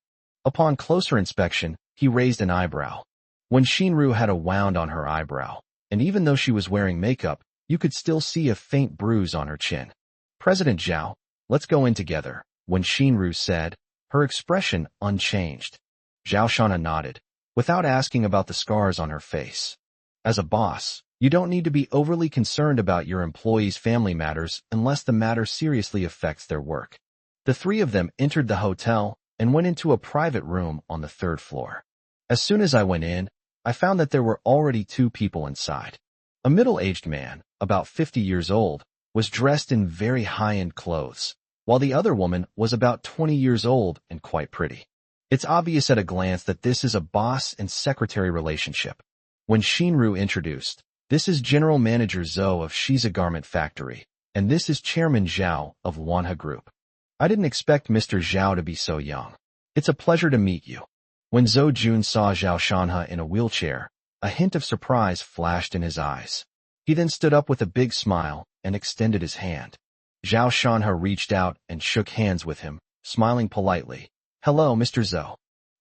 Upon closer inspection, he raised an eyebrow. When Xinru had a wound on her eyebrow, and even though she was wearing makeup, you could still see a faint bruise on her chin. President Zhao, let's go in together, when Xinru said, her expression unchanged. Zhao Shanha nodded, without asking about the scars on her face. As a boss, you don't need to be overly concerned about your employees' family matters unless the matter seriously affects their work. The three of them entered the hotel and went into a private room on the 3rd floor. As soon as I went in, I found that there were already 2 people inside. A middle-aged man, about 50 years old, was dressed in very high-end clothes, while the other woman was about 20 years old and quite pretty. It's obvious at a glance that this is a boss and secretary relationship. When Shinru introduced, "This is General Manager Zhou of Shiza Garment Factory, and this is Chairman Zhao of Wanha Group. I didn't expect Mr. Zhao to be so young. It's a pleasure to meet you." When Zhou Jun saw Zhao Shanha in a wheelchair, a hint of surprise flashed in his eyes. He then stood up with a big smile and extended his hand. Zhao Shanha reached out and shook hands with him, smiling politely. "Hello, Mr. Zhou."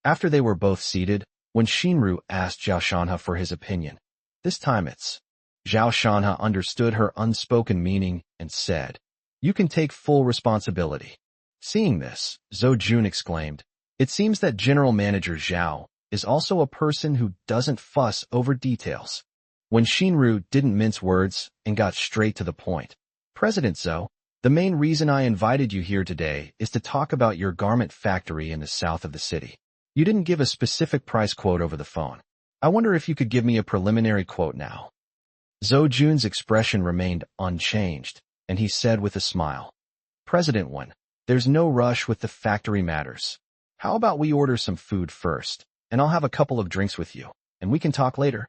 After they were both seated, when Shinru asked Zhao Shanha for his opinion, this time it's Zhao Shanha understood her unspoken meaning and said, "You can take full responsibility." Seeing this, Zhou Jun exclaimed, "It seems that General Manager Zhao is also a person who doesn't fuss over details." When Shinru didn't mince words and got straight to the point, "President Zhou, the main reason I invited you here today is to talk about your garment factory in the south of the city. You didn't give a specific price quote over the phone. I wonder if you could give me a preliminary quote now." Zhou Jun's expression remained unchanged, and he said with a smile, "President Wen, there's no rush with the factory matters. How about we order some food first, and I'll have a couple of drinks with you, and we can talk later?"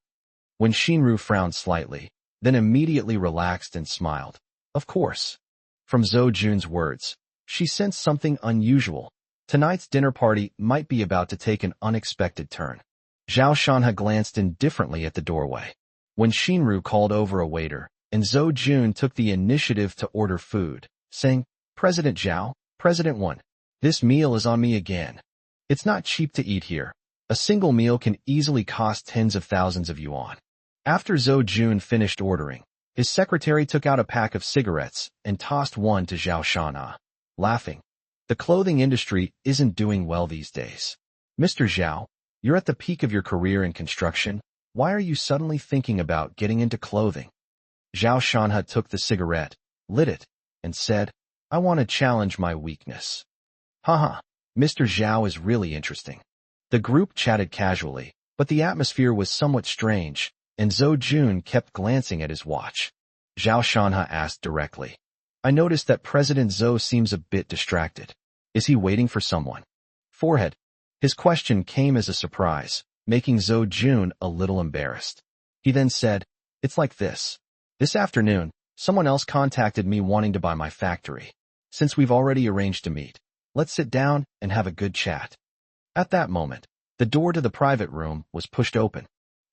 When Shinru frowned slightly, then immediately relaxed and smiled. "Of course." From Zhou Jun's words, she sensed something unusual. Tonight's dinner party might be about to take an unexpected turn. Zhao Shanha glanced indifferently at the doorway. When Shinru called over a waiter, and Zhou Jun took the initiative to order food, saying, "President Zhao, President Wen, this meal is on me again. It's not cheap to eat here. A single meal can easily cost tens of thousands of yuan." After Zhou Jun finished ordering, his secretary took out a pack of cigarettes and tossed one to Zhao Shanha, laughing. "The clothing industry isn't doing well these days. Mr. Zhao, you're at the peak of your career in construction. Why are you suddenly thinking about getting into clothing?" Zhao Shanha took the cigarette, lit it, and said, "I want to challenge my weakness." Haha, Mr. Zhao is really interesting. The group chatted casually, but the atmosphere was somewhat strange, and Zhou Jun kept glancing at his watch. Zhao Shanha asked directly, "I noticed that President Zhou seems a bit distracted. Is he waiting for someone?" Forehead. His question came as a surprise, making Zhou Jun a little embarrassed. He then said, "It's like this. This afternoon, someone else contacted me wanting to buy my factory. Since we've already arranged to meet, let's sit down and have a good chat." At that moment, the door to the private room was pushed open.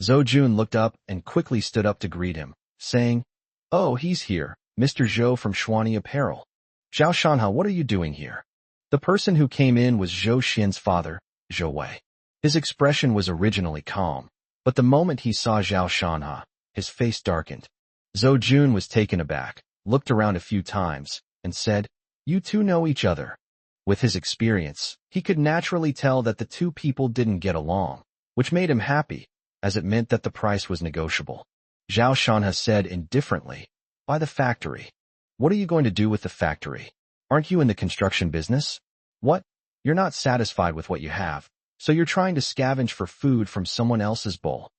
Zhou Jun looked up and quickly stood up to greet him, saying, "Oh, he's here, Mr. Zhou from Xuani Apparel. Zhao Shanha, what are you doing here?" The person who came in was Zhou Xian's father, Zhou Wei. His expression was originally calm, but the moment he saw Zhao Shanha, his face darkened. Zhou Jun was taken aback, looked around a few times, and said, "You two know each other." With his experience, he could naturally tell that the two people didn't get along, which made him happy, as it meant that the price was negotiable. Zhao Shanha said indifferently, "Buy the factory. What are you going to do with the factory? Aren't you in the construction business? What? You're not satisfied with what you have, so you're trying to scavenge for food from someone else's bowl."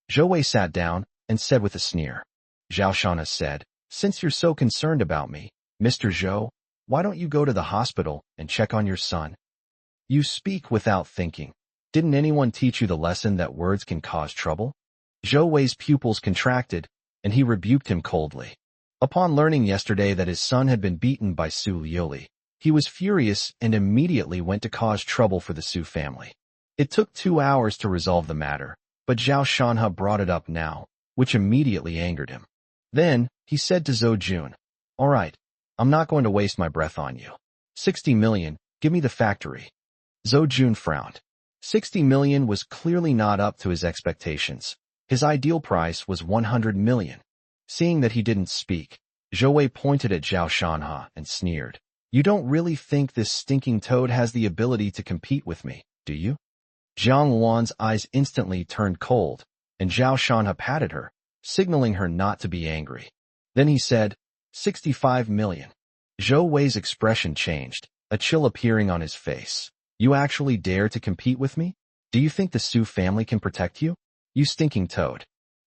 Zhou Wei sat down and said with a sneer. Zhao Shanha said, "Since you're so concerned about me, Mr. Zhou, why don't you go to the hospital and check on your son? You speak without thinking. Didn't anyone teach you the lesson that words can cause trouble?" Zhou Wei's pupils contracted, and he rebuked him coldly. Upon learning yesterday that his son had been beaten by Su Liuli, he was furious and immediately went to cause trouble for the Su family. It took 2 hours to resolve the matter, but Zhao Shanha brought it up now, which immediately angered him. Then, he said to Zhou Jun, "All right, I'm not going to waste my breath on you. 60 million, give me the factory." Zhou Jun frowned. 60 million was clearly not up to his expectations. His ideal price was 100 million. Seeing that he didn't speak, Zhou Wei pointed at Zhao Shanha and sneered, "You don't really think this stinking toad has the ability to compete with me, do you?" Jiang Wan's eyes instantly turned cold, and Zhao Shanha patted her, signaling her not to be angry. Then he said, 65 million. Zhou Wei's expression changed, a chill appearing on his face. "You actually dare to compete with me? Do you think the Su family can protect you? You stinking toad."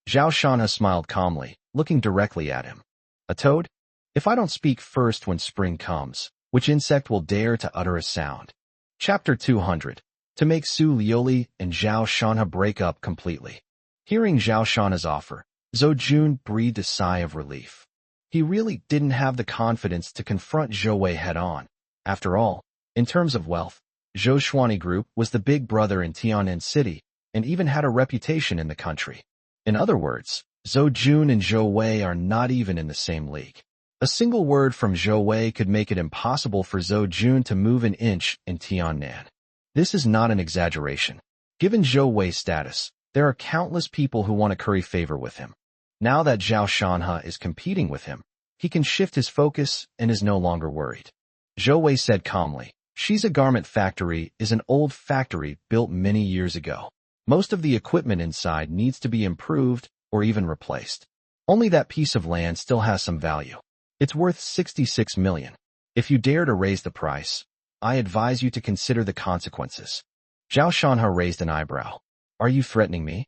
Zhao Shanha smiled calmly, looking directly at him. "A toad? If I don't speak first when spring comes, which insect will dare to utter a sound?" Chapter 200. to make Su Liuli and Zhao Shanha break up completely. Hearing Zhao Shanha's offer, Zhou Jun breathed a sigh of relief. He really didn't have the confidence to confront Zhou Wei head-on. After all, in terms of wealth, Zhou Shuani Group was the big brother in Tian'an City and even had a reputation in the country. In other words, Zhou Jun and Zhou Wei are not even in the same league. A single word from Zhou Wei could make it impossible for Zhou Jun to move an inch in Tian'an. This is not an exaggeration. Given Zhou Wei's status, there are countless people who want to curry favor with him. Now that Zhao Shanha is competing with him, he can shift his focus and is no longer worried. Zhou Wei said calmly, "She's a garment factory is an old factory built many years ago. Most of the equipment inside needs to be improved or even replaced. Only that piece of land still has some value. It's worth 66 million. If you dare to raise the price, I advise you to consider the consequences." Zhao Shanha raised an eyebrow. "Are you threatening me?"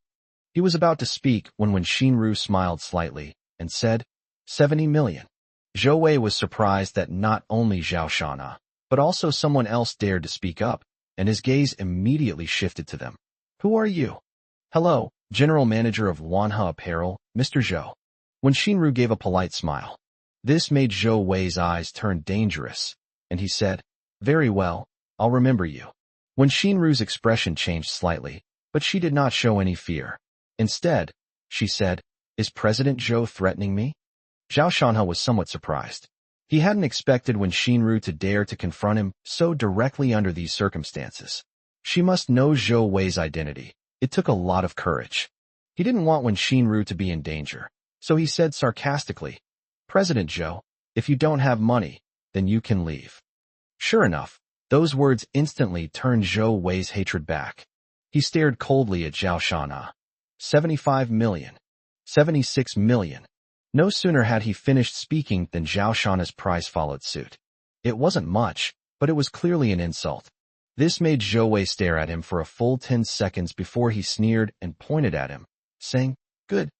He was about to speak when Shinru smiled slightly and said, 70 million. Zhou Wei was surprised that not only Zhao Shanha, but also someone else dared to speak up, and his gaze immediately shifted to them. "Who are you?" "Hello, General Manager of Manhwa Apparel, Mr. Zhou." Shinru gave a polite smile. This made Zhou Wei's eyes turn dangerous, and he said, "Very well, I'll remember you." Shinru's expression changed slightly, but she did not show any fear. Instead, she said, "Is President Zhou threatening me?" Zhao Shanha was somewhat surprised. He hadn't expected Shinru to dare to confront him so directly under these circumstances. She must know Zhou Wei's identity. It took a lot of courage. He didn't want Shinru to be in danger, so he said sarcastically, "President Zhou, if you don't have money, then you can leave." Sure enough, those words instantly turned Zhou Wei's hatred back. He stared coldly at Zhao Shanha. 75 million. 76 million. No sooner had he finished speaking than Zhao Shanha's price followed suit. It wasn't much, but it was clearly an insult. This made Zhou Wei stare at him for a full 10 seconds before he sneered and pointed at him, saying, "Good,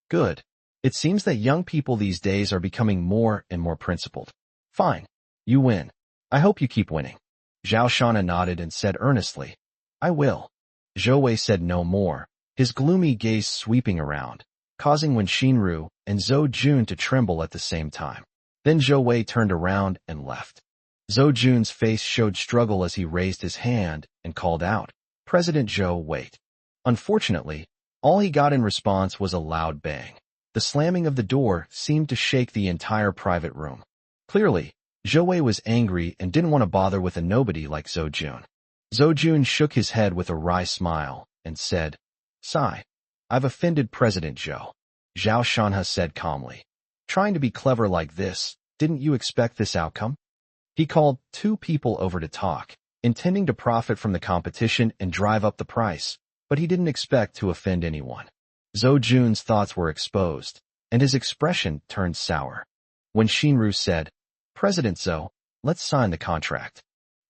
good. It seems that young people these days are becoming more and more principled. Fine. You win. I hope you keep winning." Zhao Shanha nodded and said earnestly, "I will." Zhou Wei said no more, his gloomy gaze sweeping around, causing Shinru and Zhou Jun to tremble at the same time. Then Zhou Wei turned around and left. Zhou Jun's face showed struggle as he raised his hand and called out, "President Zhou, wait." Unfortunately, all he got in response was a loud bang. The slamming of the door seemed to shake the entire private room. Clearly, Zhou Wei was angry and didn't want to bother with a nobody like Zhou Jun. Zhou Jun shook his head with a wry smile and said, "Sigh. I've offended President Zhou." Zhao Shanha said calmly, "Trying to be clever like this, didn't you expect this outcome?" He called 2 people over to talk, intending to profit from the competition and drive up the price, but he didn't expect to offend anyone. Zhou Jun's thoughts were exposed, and his expression turned sour. Shinru said, "President Zhou, let's sign the contract."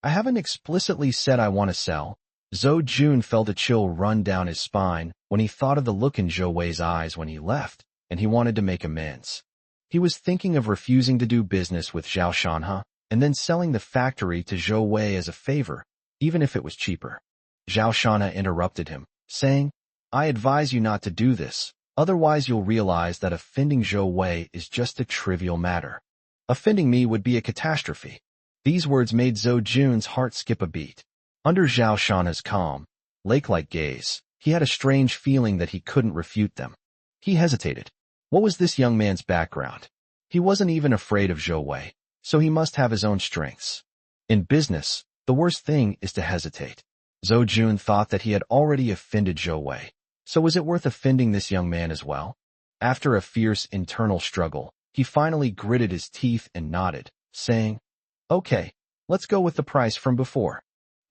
"I haven't explicitly said I want to sell." Zhou Jun felt a chill run down his spine when he thought of the look in Zhou Wei's eyes when he left, and he wanted to make amends. He was thinking of refusing to do business with Zhao Shanha and then selling the factory to Zhou Wei as a favor, even if it was cheaper. Zhao Shanha interrupted him, saying, "I advise you not to do this, otherwise you'll realize that offending Zhou Wei is just a trivial matter. Offending me would be a catastrophe." These words made Zhou Jun's heart skip a beat. Under Zhao Shanha's calm, lake-like gaze, he had a strange feeling that he couldn't refute them. He hesitated. What was this young man's background? He wasn't even afraid of Zhou Wei, so he must have his own strengths. In business, the worst thing is to hesitate. Zhou Jun thought that he had already offended Zhou Wei, so was it worth offending this young man as well? After a fierce internal struggle, he finally gritted his teeth and nodded, saying, "Okay, let's go with the price from before."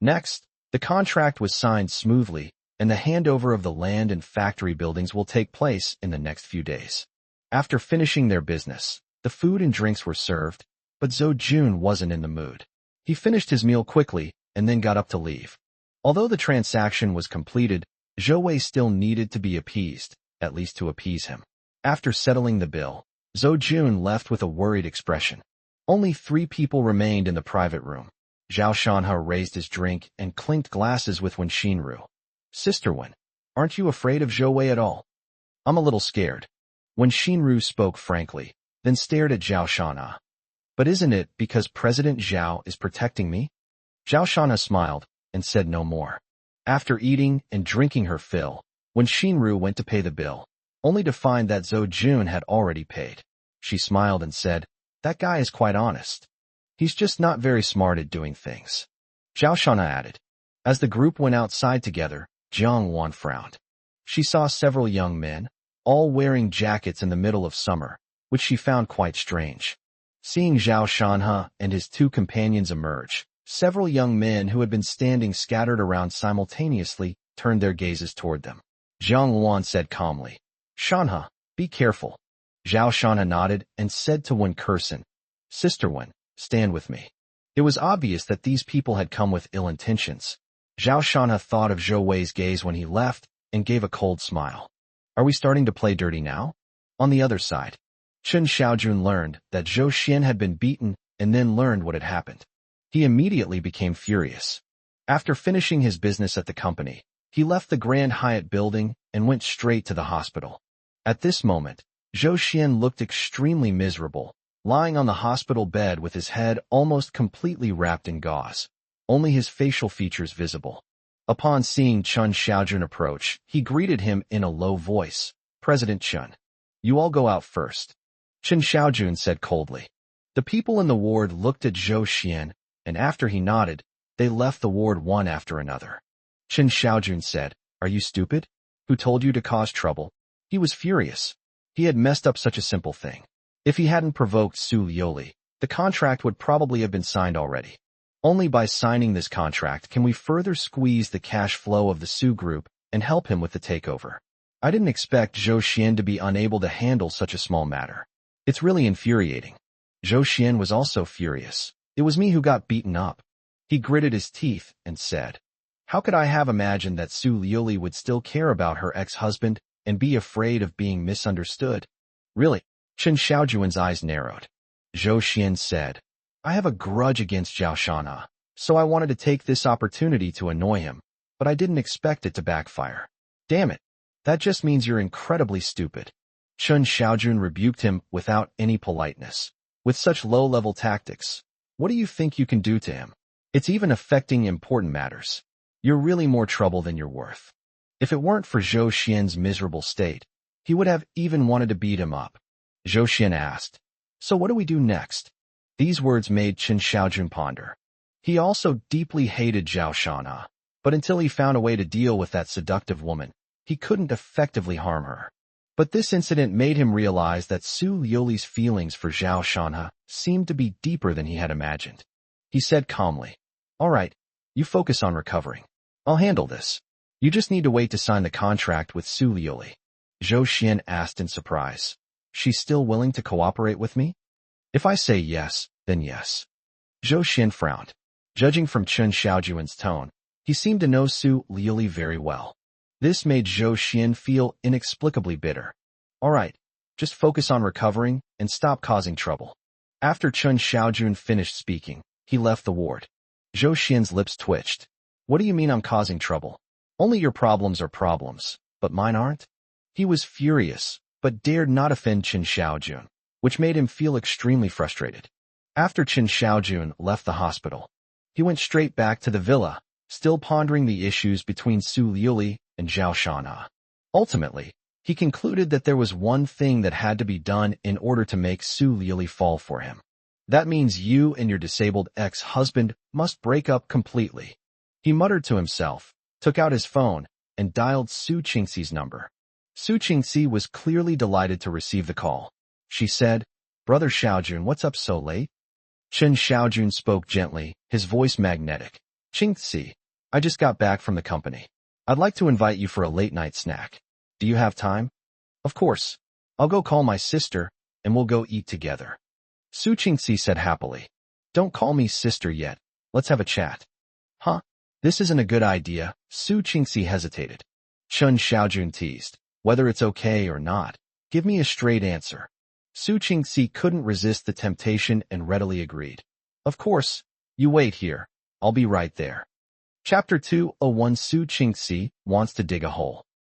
Next, the contract was signed smoothly, and the handover of the land and factory buildings will take place in the next few days. After finishing their business, the food and drinks were served, but Zhou Jun wasn't in the mood. He finished his meal quickly and then got up to leave. Although the transaction was completed, Zhou Wei still needed to be appeased, at least to appease him. After settling the bill, Zhou Jun left with a worried expression. Only 3 people remained in the private room. Zhao Shanhe raised his drink and clinked glasses with Wen Xinru. Sister Wen, aren't you afraid of Zhou Wei at all? I'm a little scared. Wen Xinru spoke frankly, then stared at Zhao Shanhe. But isn't it because President Zhao is protecting me? Zhao Shanhe smiled and said no more. After eating and drinking her fill, Wen Xinru went to pay the bill, only to find that Zhou Jun had already paid. She smiled and said, that guy is quite honest. He's just not very smart at doing things. Zhao Shanhe added. As the group went outside together, Jiang Wan frowned. She saw several young men, all wearing jackets in the middle of summer, which she found quite strange. Seeing Zhao Shanhe and his two companions emerge, several young men who had been standing scattered around simultaneously turned their gazes toward them. Jiang Wan said calmly, Shanhe, be careful. Zhao Shanhe nodded and said to Wen Kursen, Sister Wen, stand with me. It was obvious that these people had come with ill intentions. Zhao Shanhe thought of Zhou Wei's gaze when he left and gave a cold smile. Are we starting to play dirty now? On the other side, Chen Xiaojun learned that Zhou Xian had been beaten and then learned what had happened. He immediately became furious. After finishing his business at the company, he left the Grand Hyatt building and went straight to the hospital. At this moment, Zhou Xian looked extremely miserable, lying on the hospital bed with his head almost completely wrapped in gauze, only his facial features visible. Upon seeing Chen Xiaojun approach, he greeted him in a low voice. President Chen, you all go out first. Chen Xiaojun said coldly. The people in the ward looked at Zhou Xian, and after he nodded, they left the ward one after another. Chen Xiaojun said, Are you stupid? Who told you to cause trouble? He was furious. He had messed up such a simple thing. If he hadn't provoked Su Liuli, the contract would probably have been signed already. Only by signing this contract can we further squeeze the cash flow of the Su group and help him with the takeover. I didn't expect Zhou Xian to be unable to handle such a small matter. It's really infuriating. Zhou Xian was also furious. It was me who got beaten up. He gritted his teeth and said, How could I have imagined that Su Liuli would still care about her ex-husband and be afraid of being misunderstood? Really? Chen Xiaojun's eyes narrowed. Zhou Xian said, I have a grudge against Zhao Shanhe, so I wanted to take this opportunity to annoy him, but I didn't expect it to backfire. Damn it. That just means you're incredibly stupid. Chen Xiaojun rebuked him without any politeness. With such low-level tactics, what do you think you can do to him? It's even affecting important matters. You're really more trouble than you're worth. If it weren't for Zhou Xian's miserable state, he would have even wanted to beat him up. Zhou Xian asked, So what do we do next? These words made Chen Xiaojun ponder. He also deeply hated Zhao Shanhe, but until he found a way to deal with that seductive woman, he couldn't effectively harm her. But this incident made him realize that Su Liuli's feelings for Zhao Shanhe seemed to be deeper than he had imagined. He said calmly, All right, you focus on recovering. I'll handle this. You just need to wait to sign the contract with Su Liuli. Zhou Xian asked in surprise. She's still willing to cooperate with me? If I say yes, then yes. Zhou Xian frowned. Judging from Chen Xiaojun's tone, he seemed to know Su Liuli very well. This made Zhou Xian feel inexplicably bitter. All right, just focus on recovering and stop causing trouble. After Chen Xiaojun finished speaking, he left the ward. Zhou Xian's lips twitched. What do you mean I'm causing trouble? Only your problems are problems, but mine aren't? He was furious, but dared not offend Chen Xiaojun, which made him feel extremely frustrated. After Chen Xiaojun left the hospital, he went straight back to the villa, still pondering the issues between Su Liuli and Zhao Shanhe. Ultimately, he concluded that there was one thing that had to be done in order to make Su Liuli fall for him. That means you and your disabled ex-husband must break up completely. He muttered to himself, took out his phone, and dialed Su Qingxi's number. Su Qingxi was clearly delighted to receive the call. She said, Brother Xiaojun, what's up so late? Chen Xiaojun spoke gently, his voice magnetic. Qingxi, I just got back from the company. I'd like to invite you for a late-night snack. Do you have time? Of course. I'll go call my sister, and we'll go eat together. Su Qingxi said happily. Don't call me sister yet. Let's have a chat. Huh? This isn't a good idea. Su Qingxi hesitated. Chen Xiaojun teased. Whether it's okay or not, give me a straight answer. Su Qingxi couldn't resist the temptation and readily agreed. Of course. You wait here. I'll be right there. Chapter 2. 01 Su Chingxi wants to dig a hole.